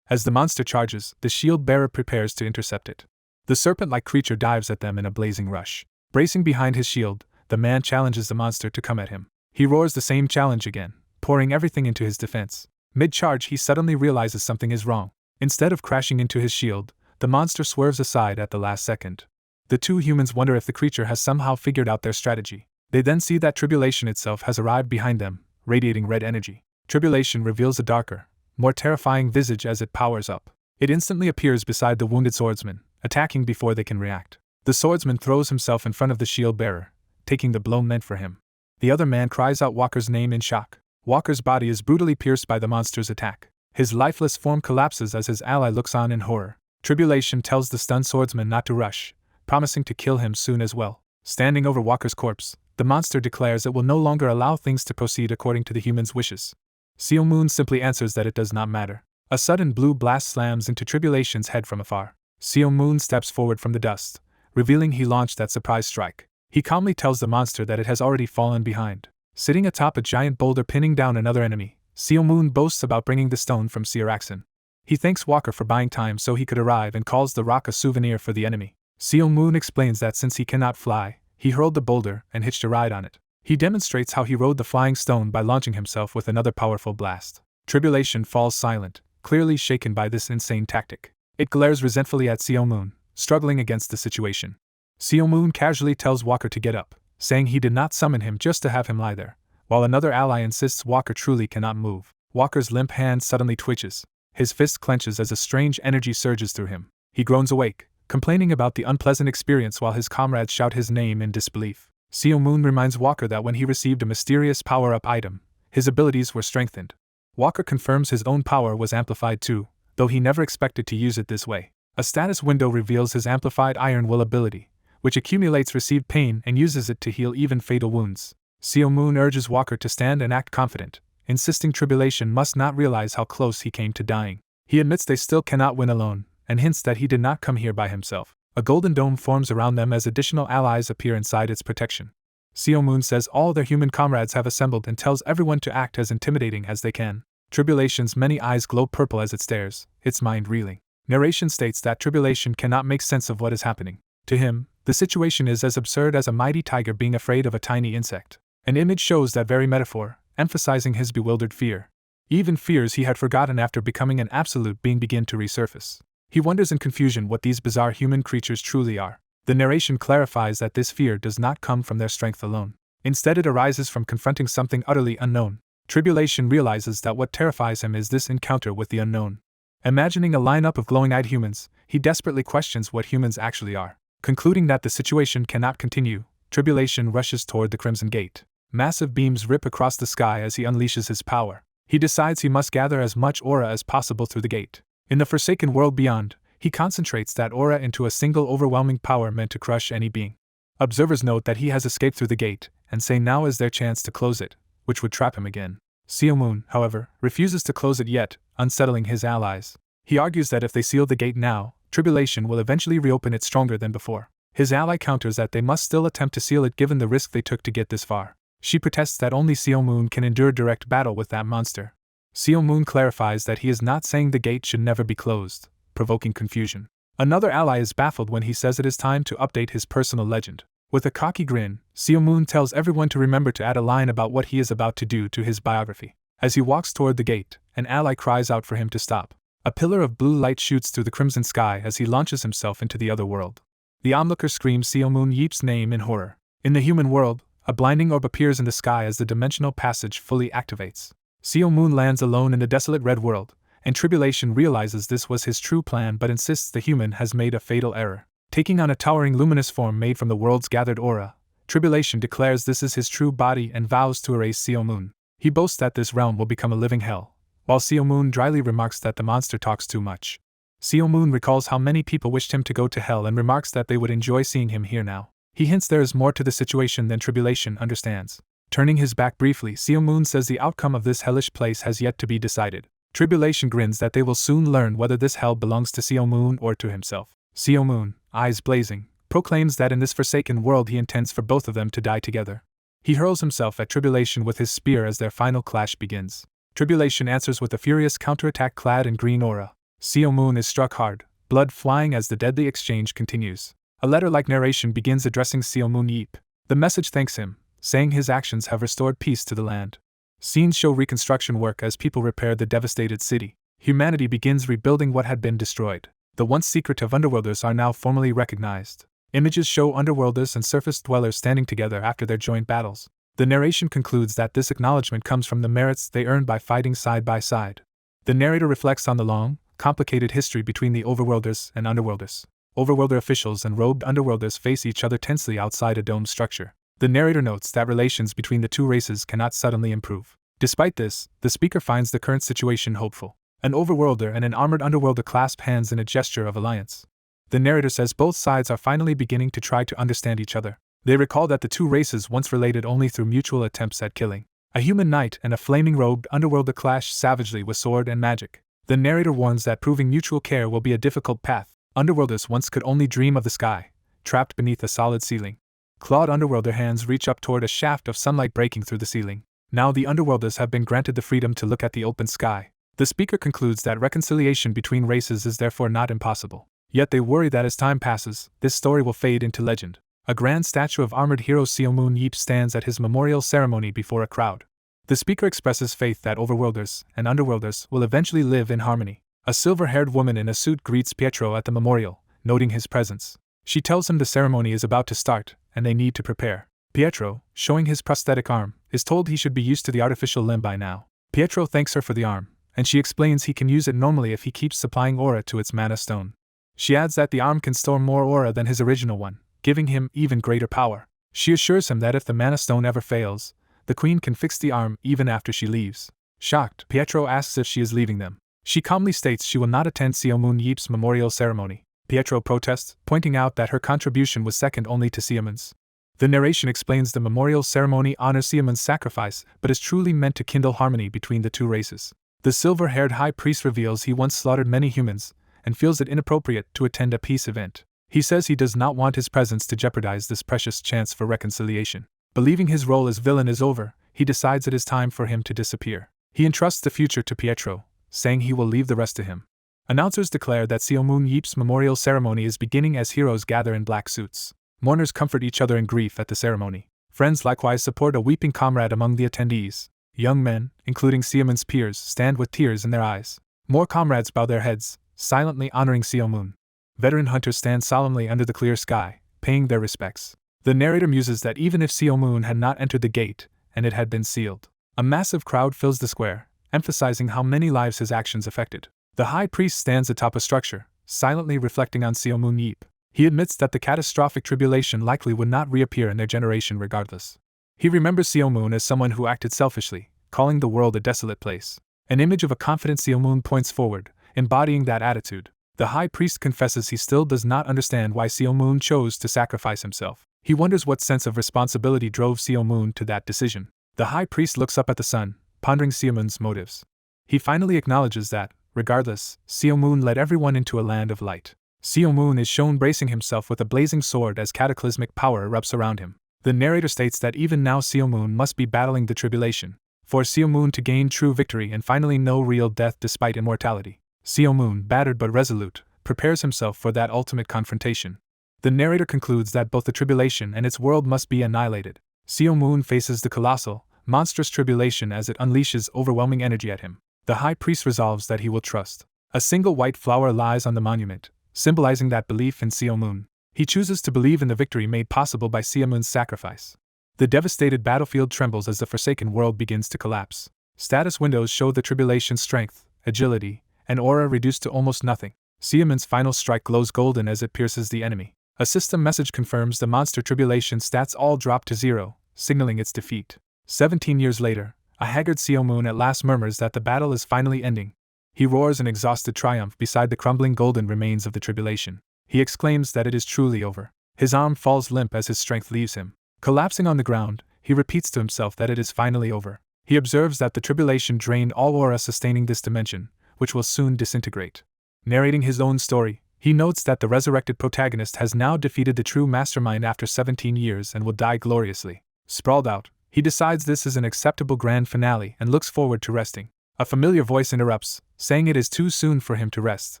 As the monster charges, the shield-bearer prepares to intercept it. The serpent-like creature dives at them in a blazing rush. Bracing behind his shield, the man challenges the monster to come at him. He roars the same challenge again, pouring everything into his defense. Mid-charge, he suddenly realizes something is wrong. Instead of crashing into his shield, the monster swerves aside at the last second. The two humans wonder if the creature has somehow figured out their strategy. They then see that Tribulation itself has arrived behind them, radiating red energy. Tribulation reveals a darker, more terrifying visage as it powers up. It instantly appears beside the wounded swordsman, attacking before they can react. The swordsman throws himself in front of the shield-bearer, taking the blow meant for him. The other man cries out Walker's name in shock. Walker's body is brutally pierced by the monster's attack. His lifeless form collapses as his ally looks on in horror. Tribulation tells the stunned swordsman not to rush, promising to kill him soon as well. Standing over Walker's corpse, the monster declares it will no longer allow things to proceed according to the human's wishes. Seomoon simply answers that it does not matter. A sudden blue blast slams into Tribulation's head from afar. Seomoon steps forward from the dust, revealing he launched that surprise strike. He calmly tells the monster that it has already fallen behind. Sitting atop a giant boulder pinning down another enemy, Seomoon boasts about bringing the stone from Siraxin. He thanks Walker for buying time so he could arrive and calls the rock a souvenir for the enemy. Seomoon explains that since he cannot fly, he hurled the boulder and hitched a ride on it. He demonstrates how he rode the flying stone by launching himself with another powerful blast. Tribulation falls silent, clearly shaken by this insane tactic. It glares resentfully at Seomoon, struggling against the situation. Seomoon casually tells Walker to get up, saying he did not summon him just to have him lie there, while another ally insists Walker truly cannot move. Walker's limp hand suddenly twitches. His fist clenches as a strange energy surges through him. He groans awake, complaining about the unpleasant experience while his comrades shout his name in disbelief. Seo Moon reminds Walker that when he received a mysterious power-up item, his abilities were strengthened. Walker confirms his own power was amplified too, though he never expected to use it this way. A status window reveals his amplified Iron Will ability, which accumulates received pain and uses it to heal even fatal wounds. Seo Moon urges Walker to stand and act confident, insisting Tribulation must not realize how close he came to dying. He admits they still cannot win alone, and hints that he did not come here by himself. A golden dome forms around them as additional allies appear inside its protection. Seo Moon says all their human comrades have assembled and tells everyone to act as intimidating as they can. Tribulation's many eyes glow purple as it stares, its mind reeling. Narration states that Tribulation cannot make sense of what is happening. To him, the situation is as absurd as a mighty tiger being afraid of a tiny insect. An image shows that very metaphor, emphasizing his bewildered fear. Even fears he had forgotten after becoming an absolute being begin to resurface. He wonders in confusion what these bizarre human creatures truly are. The narration clarifies that this fear does not come from their strength alone. Instead, it arises from confronting something utterly unknown. Tribulation realizes that what terrifies him is this encounter with the unknown. Imagining a lineup of glowing-eyed humans, he desperately questions what humans actually are. Concluding that the situation cannot continue, Tribulation rushes toward the Crimson Gate. Massive beams rip across the sky as he unleashes his power. He decides he must gather as much aura as possible through the gate. In the forsaken world beyond, he concentrates that aura into a single overwhelming power meant to crush any being. Observers note that he has escaped through the gate, and say now is their chance to close it, which would trap him again. Seo Moon, however, refuses to close it yet, unsettling his allies. He argues that if they seal the gate now, Tribulation will eventually reopen it stronger than before. His ally counters that they must still attempt to seal it given the risk they took to get this far. She protests that only Seo Moon can endure direct battle with that monster. Seo Moon clarifies that he is not saying the gate should never be closed, provoking confusion. Another ally is baffled when he says it is time to update his personal legend. With a cocky grin, Seo Moon tells everyone to remember to add a line about what he is about to do to his biography. As he walks toward the gate, an ally cries out for him to stop. A pillar of blue light shoots through the crimson sky as he launches himself into the other world. The onlooker screams Seo Moon Yeep's name in horror. In the human world, a blinding orb appears in the sky as the dimensional passage fully activates. Seo Moon lands alone in the desolate red world, and Tribulation realizes this was his true plan but insists the human has made a fatal error. Taking on a towering luminous form made from the world's gathered aura, Tribulation declares this is his true body and vows to erase Seo Moon. He boasts that this realm will become a living hell, while Seo Moon dryly remarks that the monster talks too much. Seo Moon recalls how many people wished him to go to hell and remarks that they would enjoy seeing him here now. He hints there is more to the situation than Tribulation understands. Turning his back briefly, Seo Moon says the outcome of this hellish place has yet to be decided. Tribulation grins that they will soon learn whether this hell belongs to Seo Moon or to himself. Seo Moon, eyes blazing, proclaims that in this forsaken world he intends for both of them to die together. He hurls himself at Tribulation with his spear as their final clash begins. Tribulation answers with a furious counterattack clad in green aura. Seo Moon is struck hard, blood flying as the deadly exchange continues. A letter-like narration begins addressing Seo Moon Yeep. The message thanks him, saying his actions have restored peace to the land. Scenes show reconstruction work as people repair the devastated city. Humanity begins rebuilding what had been destroyed. The once secretive underworlders are now formally recognized. Images show underworlders and surface dwellers standing together after their joint battles. The narration concludes that this acknowledgement comes from the merits they earned by fighting side by side. The narrator reflects on the long, complicated history between the overworlders and underworlders. Overworlder officials and robed underworlders face each other tensely outside a domed structure. The narrator notes that relations between the two races cannot suddenly improve. Despite this, the speaker finds the current situation hopeful. An overworlder and an armored underworlder clasp hands in a gesture of alliance. The narrator says both sides are finally beginning to try to understand each other. They recall that the two races once related only through mutual attempts at killing. A human knight and a flaming-robed underworlder clash savagely with sword and magic. The narrator warns that proving mutual care will be a difficult path. Underworlders once could only dream of the sky, trapped beneath a solid ceiling. Clawed underworlder hands reach up toward a shaft of sunlight breaking through the ceiling. Now the underworlders have been granted the freedom to look at the open sky. The speaker concludes that reconciliation between races is therefore not impossible. Yet they worry that as time passes, this story will fade into legend. A grand statue of armored hero Seo Moon Yeep stands at his memorial ceremony before a crowd. The speaker expresses faith that overworlders and underworlders will eventually live in harmony. A silver-haired woman in a suit greets Pietro at the memorial, noting his presence. She tells him the ceremony is about to start, and they need to prepare. Pietro, showing his prosthetic arm, is told he should be used to the artificial limb by now. Pietro thanks her for the arm, and she explains he can use it normally if he keeps supplying aura to its mana stone. She adds that the arm can store more aura than his original one, giving him even greater power. She assures him that if the mana stone ever fails, the queen can fix the arm even after she leaves. Shocked, Pietro asks if she is leaving them. She calmly states she will not attend Seomun Yeep's memorial ceremony. Pietro protests, pointing out that her contribution was second only to Seomun's. The narration explains the memorial ceremony honors Seomun's sacrifice, but is truly meant to kindle harmony between the two races. The silver-haired high priest reveals he once slaughtered many humans, and feels it inappropriate to attend a peace event. He says he does not want his presence to jeopardize this precious chance for reconciliation. Believing his role as villain is over, he decides it is time for him to disappear. He entrusts the future to Pietro, saying he will leave the rest to him. Announcers declare that Seomun Yeep's memorial ceremony is beginning as heroes gather in black suits. Mourners comfort each other in grief at the ceremony. Friends likewise support a weeping comrade among the attendees. Young men, including Seomun's peers, stand with tears in their eyes. More comrades bow their heads, silently honoring Seomun. Veteran hunters stand solemnly under the clear sky, paying their respects. The narrator muses that even if Seomun had not entered the gate, and it had been sealed, a massive crowd fills the square, emphasizing how many lives his actions affected. The high priest stands atop a structure, silently reflecting on Seomun Yeep. He admits that the catastrophic tribulation likely would not reappear in their generation regardless. He remembers Seomun as someone who acted selfishly, calling the world a desolate place. An image of a confident Seomun points forward, embodying that attitude. The high priest confesses he still does not understand why Seomun chose to sacrifice himself. He wonders what sense of responsibility drove Seomun to that decision. The high priest looks up at the sun, pondering Seomun's motives. He finally acknowledges that, regardless, Seomun led everyone into a land of light. Seomun is shown bracing himself with a blazing sword as cataclysmic power erupts around him. The narrator states that even now Seomun must be battling the tribulation. For Seomun to gain true victory and finally know real death despite immortality. Seomun, battered but resolute, prepares himself for that ultimate confrontation. The narrator concludes that both the tribulation and its world must be annihilated. Seomun faces the colossal, monstrous tribulation as it unleashes overwhelming energy at him. The high priest resolves that he will trust. A single white flower lies on the monument, symbolizing that belief in Seomun. He chooses to believe in the victory made possible by Seomun's sacrifice. The devastated battlefield trembles as the forsaken world begins to collapse. Status windows show the tribulation's strength, agility, and aura reduced to almost nothing. Seomun's final strike glows golden as it pierces the enemy. A system message confirms the monster tribulation stats all drop to 0, signaling its defeat. 17 years later, a haggard Seomun at last murmurs that the battle is finally ending. He roars in exhausted triumph beside the crumbling golden remains of the tribulation. He exclaims that it is truly over. His arm falls limp as his strength leaves him. Collapsing on the ground, he repeats to himself that it is finally over. He observes that the tribulation drained all aura sustaining this dimension, which will soon disintegrate. Narrating his own story, he notes that the resurrected protagonist has now defeated the true mastermind after 17 years and will die gloriously. Sprawled out, he decides this is an acceptable grand finale and looks forward to resting. A familiar voice interrupts, saying it is too soon for him to rest,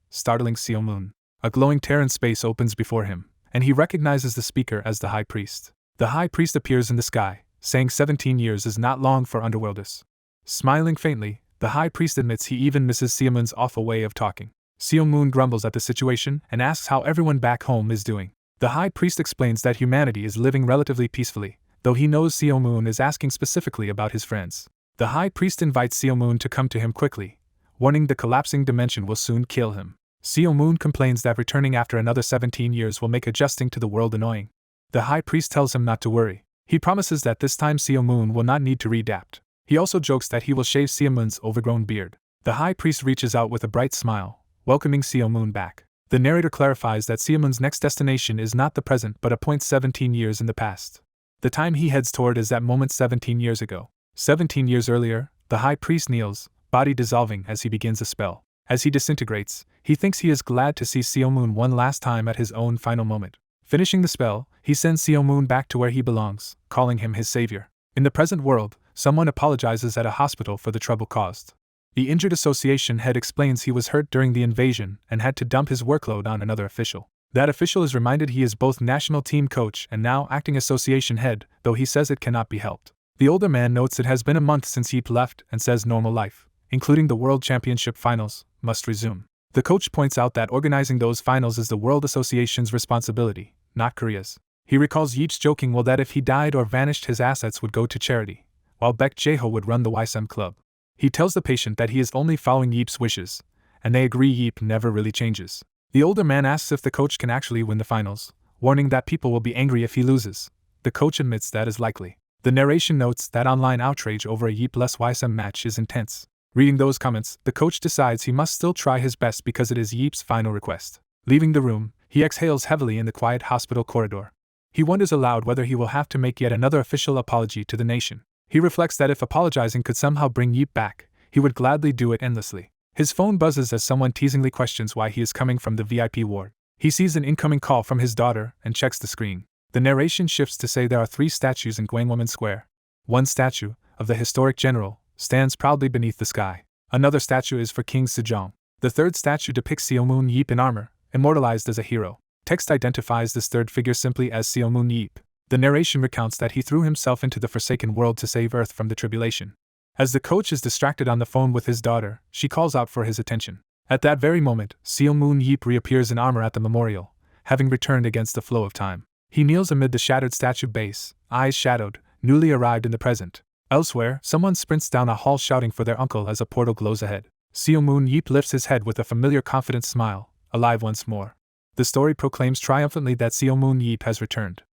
startling Seomun. A glowing Terran space opens before him, and he recognizes the speaker as the high priest. The high priest appears in the sky, saying 17 years is not long for Underworlders. Smiling faintly, the high priest admits he even misses Seomun's awful way of talking. Seomun grumbles at the situation and asks how everyone back home is doing. The high priest explains that humanity is living relatively peacefully, though he knows Seomun is asking specifically about his friends. The high priest invites Seomun to come to him quickly, warning the collapsing dimension will soon kill him. Seomun complains that returning after another 17 years will make adjusting to the world annoying. The high priest tells him not to worry. He promises that this time Seomun will not need to readapt. He also jokes that he will shave Seomun's overgrown beard. The high priest reaches out with a bright smile, welcoming Seomun back. The narrator clarifies that Seomun's next destination is not the present but a point 17 years in the past. The time he heads toward is that moment 17 years ago. 17 years earlier, the high priest kneels, body dissolving as he begins a spell. As he disintegrates, he thinks he is glad to see Seomun one last time at his own final moment. Finishing the spell, he sends Seomun back to where he belongs, calling him his savior. In the present world, someone apologizes at a hospital for the trouble caused. The injured association head explains he was hurt during the invasion and had to dump his workload on another official. That official is reminded he is both national team coach and now acting association head, though he says it cannot be helped. The older man notes it has been a month since Yeep left and says normal life, including the World Championship finals, must resume. The coach points out that organizing those finals is the World Association's responsibility, not Korea's. He recalls Yeep's joking that if he died or vanished his assets would go to charity, while Jiho would run the Weissim club. He tells the patient that he is only following Yeep's wishes, and they agree Yeep never really changes. The older man asks if the coach can actually win the finals, warning that people will be angry if he loses. The coach admits that is likely. The narration notes that online outrage over a Yeep-less Weissim match is intense. Reading those comments, the coach decides he must still try his best because it is Yeep's final request. Leaving the room, he exhales heavily in the quiet hospital corridor. He wonders aloud whether he will have to make yet another official apology to the nation. He reflects that if apologizing could somehow bring Yeep back, he would gladly do it endlessly. His phone buzzes as someone teasingly questions why he is coming from the VIP ward. He sees an incoming call from his daughter and checks the screen. The narration shifts to say there are 3 statues in Gwanghwamun Square. One statue, of the historic general, stands proudly beneath the sky. Another statue is for King Sejong. The third statue depicts Seomun Yeep in armor, immortalized as a hero. Text identifies this third figure simply as Seomun Yeep. The narration recounts that he threw himself into the Forsaken World to save Earth from the tribulation. As the coach is distracted on the phone with his daughter, she calls out for his attention. At that very moment, Seomun Yeep reappears in armor at the memorial, having returned against the flow of time. He kneels amid the shattered statue base, eyes shadowed, newly arrived in the present. Elsewhere, someone sprints down a hall shouting for their uncle as a portal glows ahead. Seomun Yeep lifts his head with a familiar confident smile, alive once more. The story proclaims triumphantly that Seomun Yeep has returned.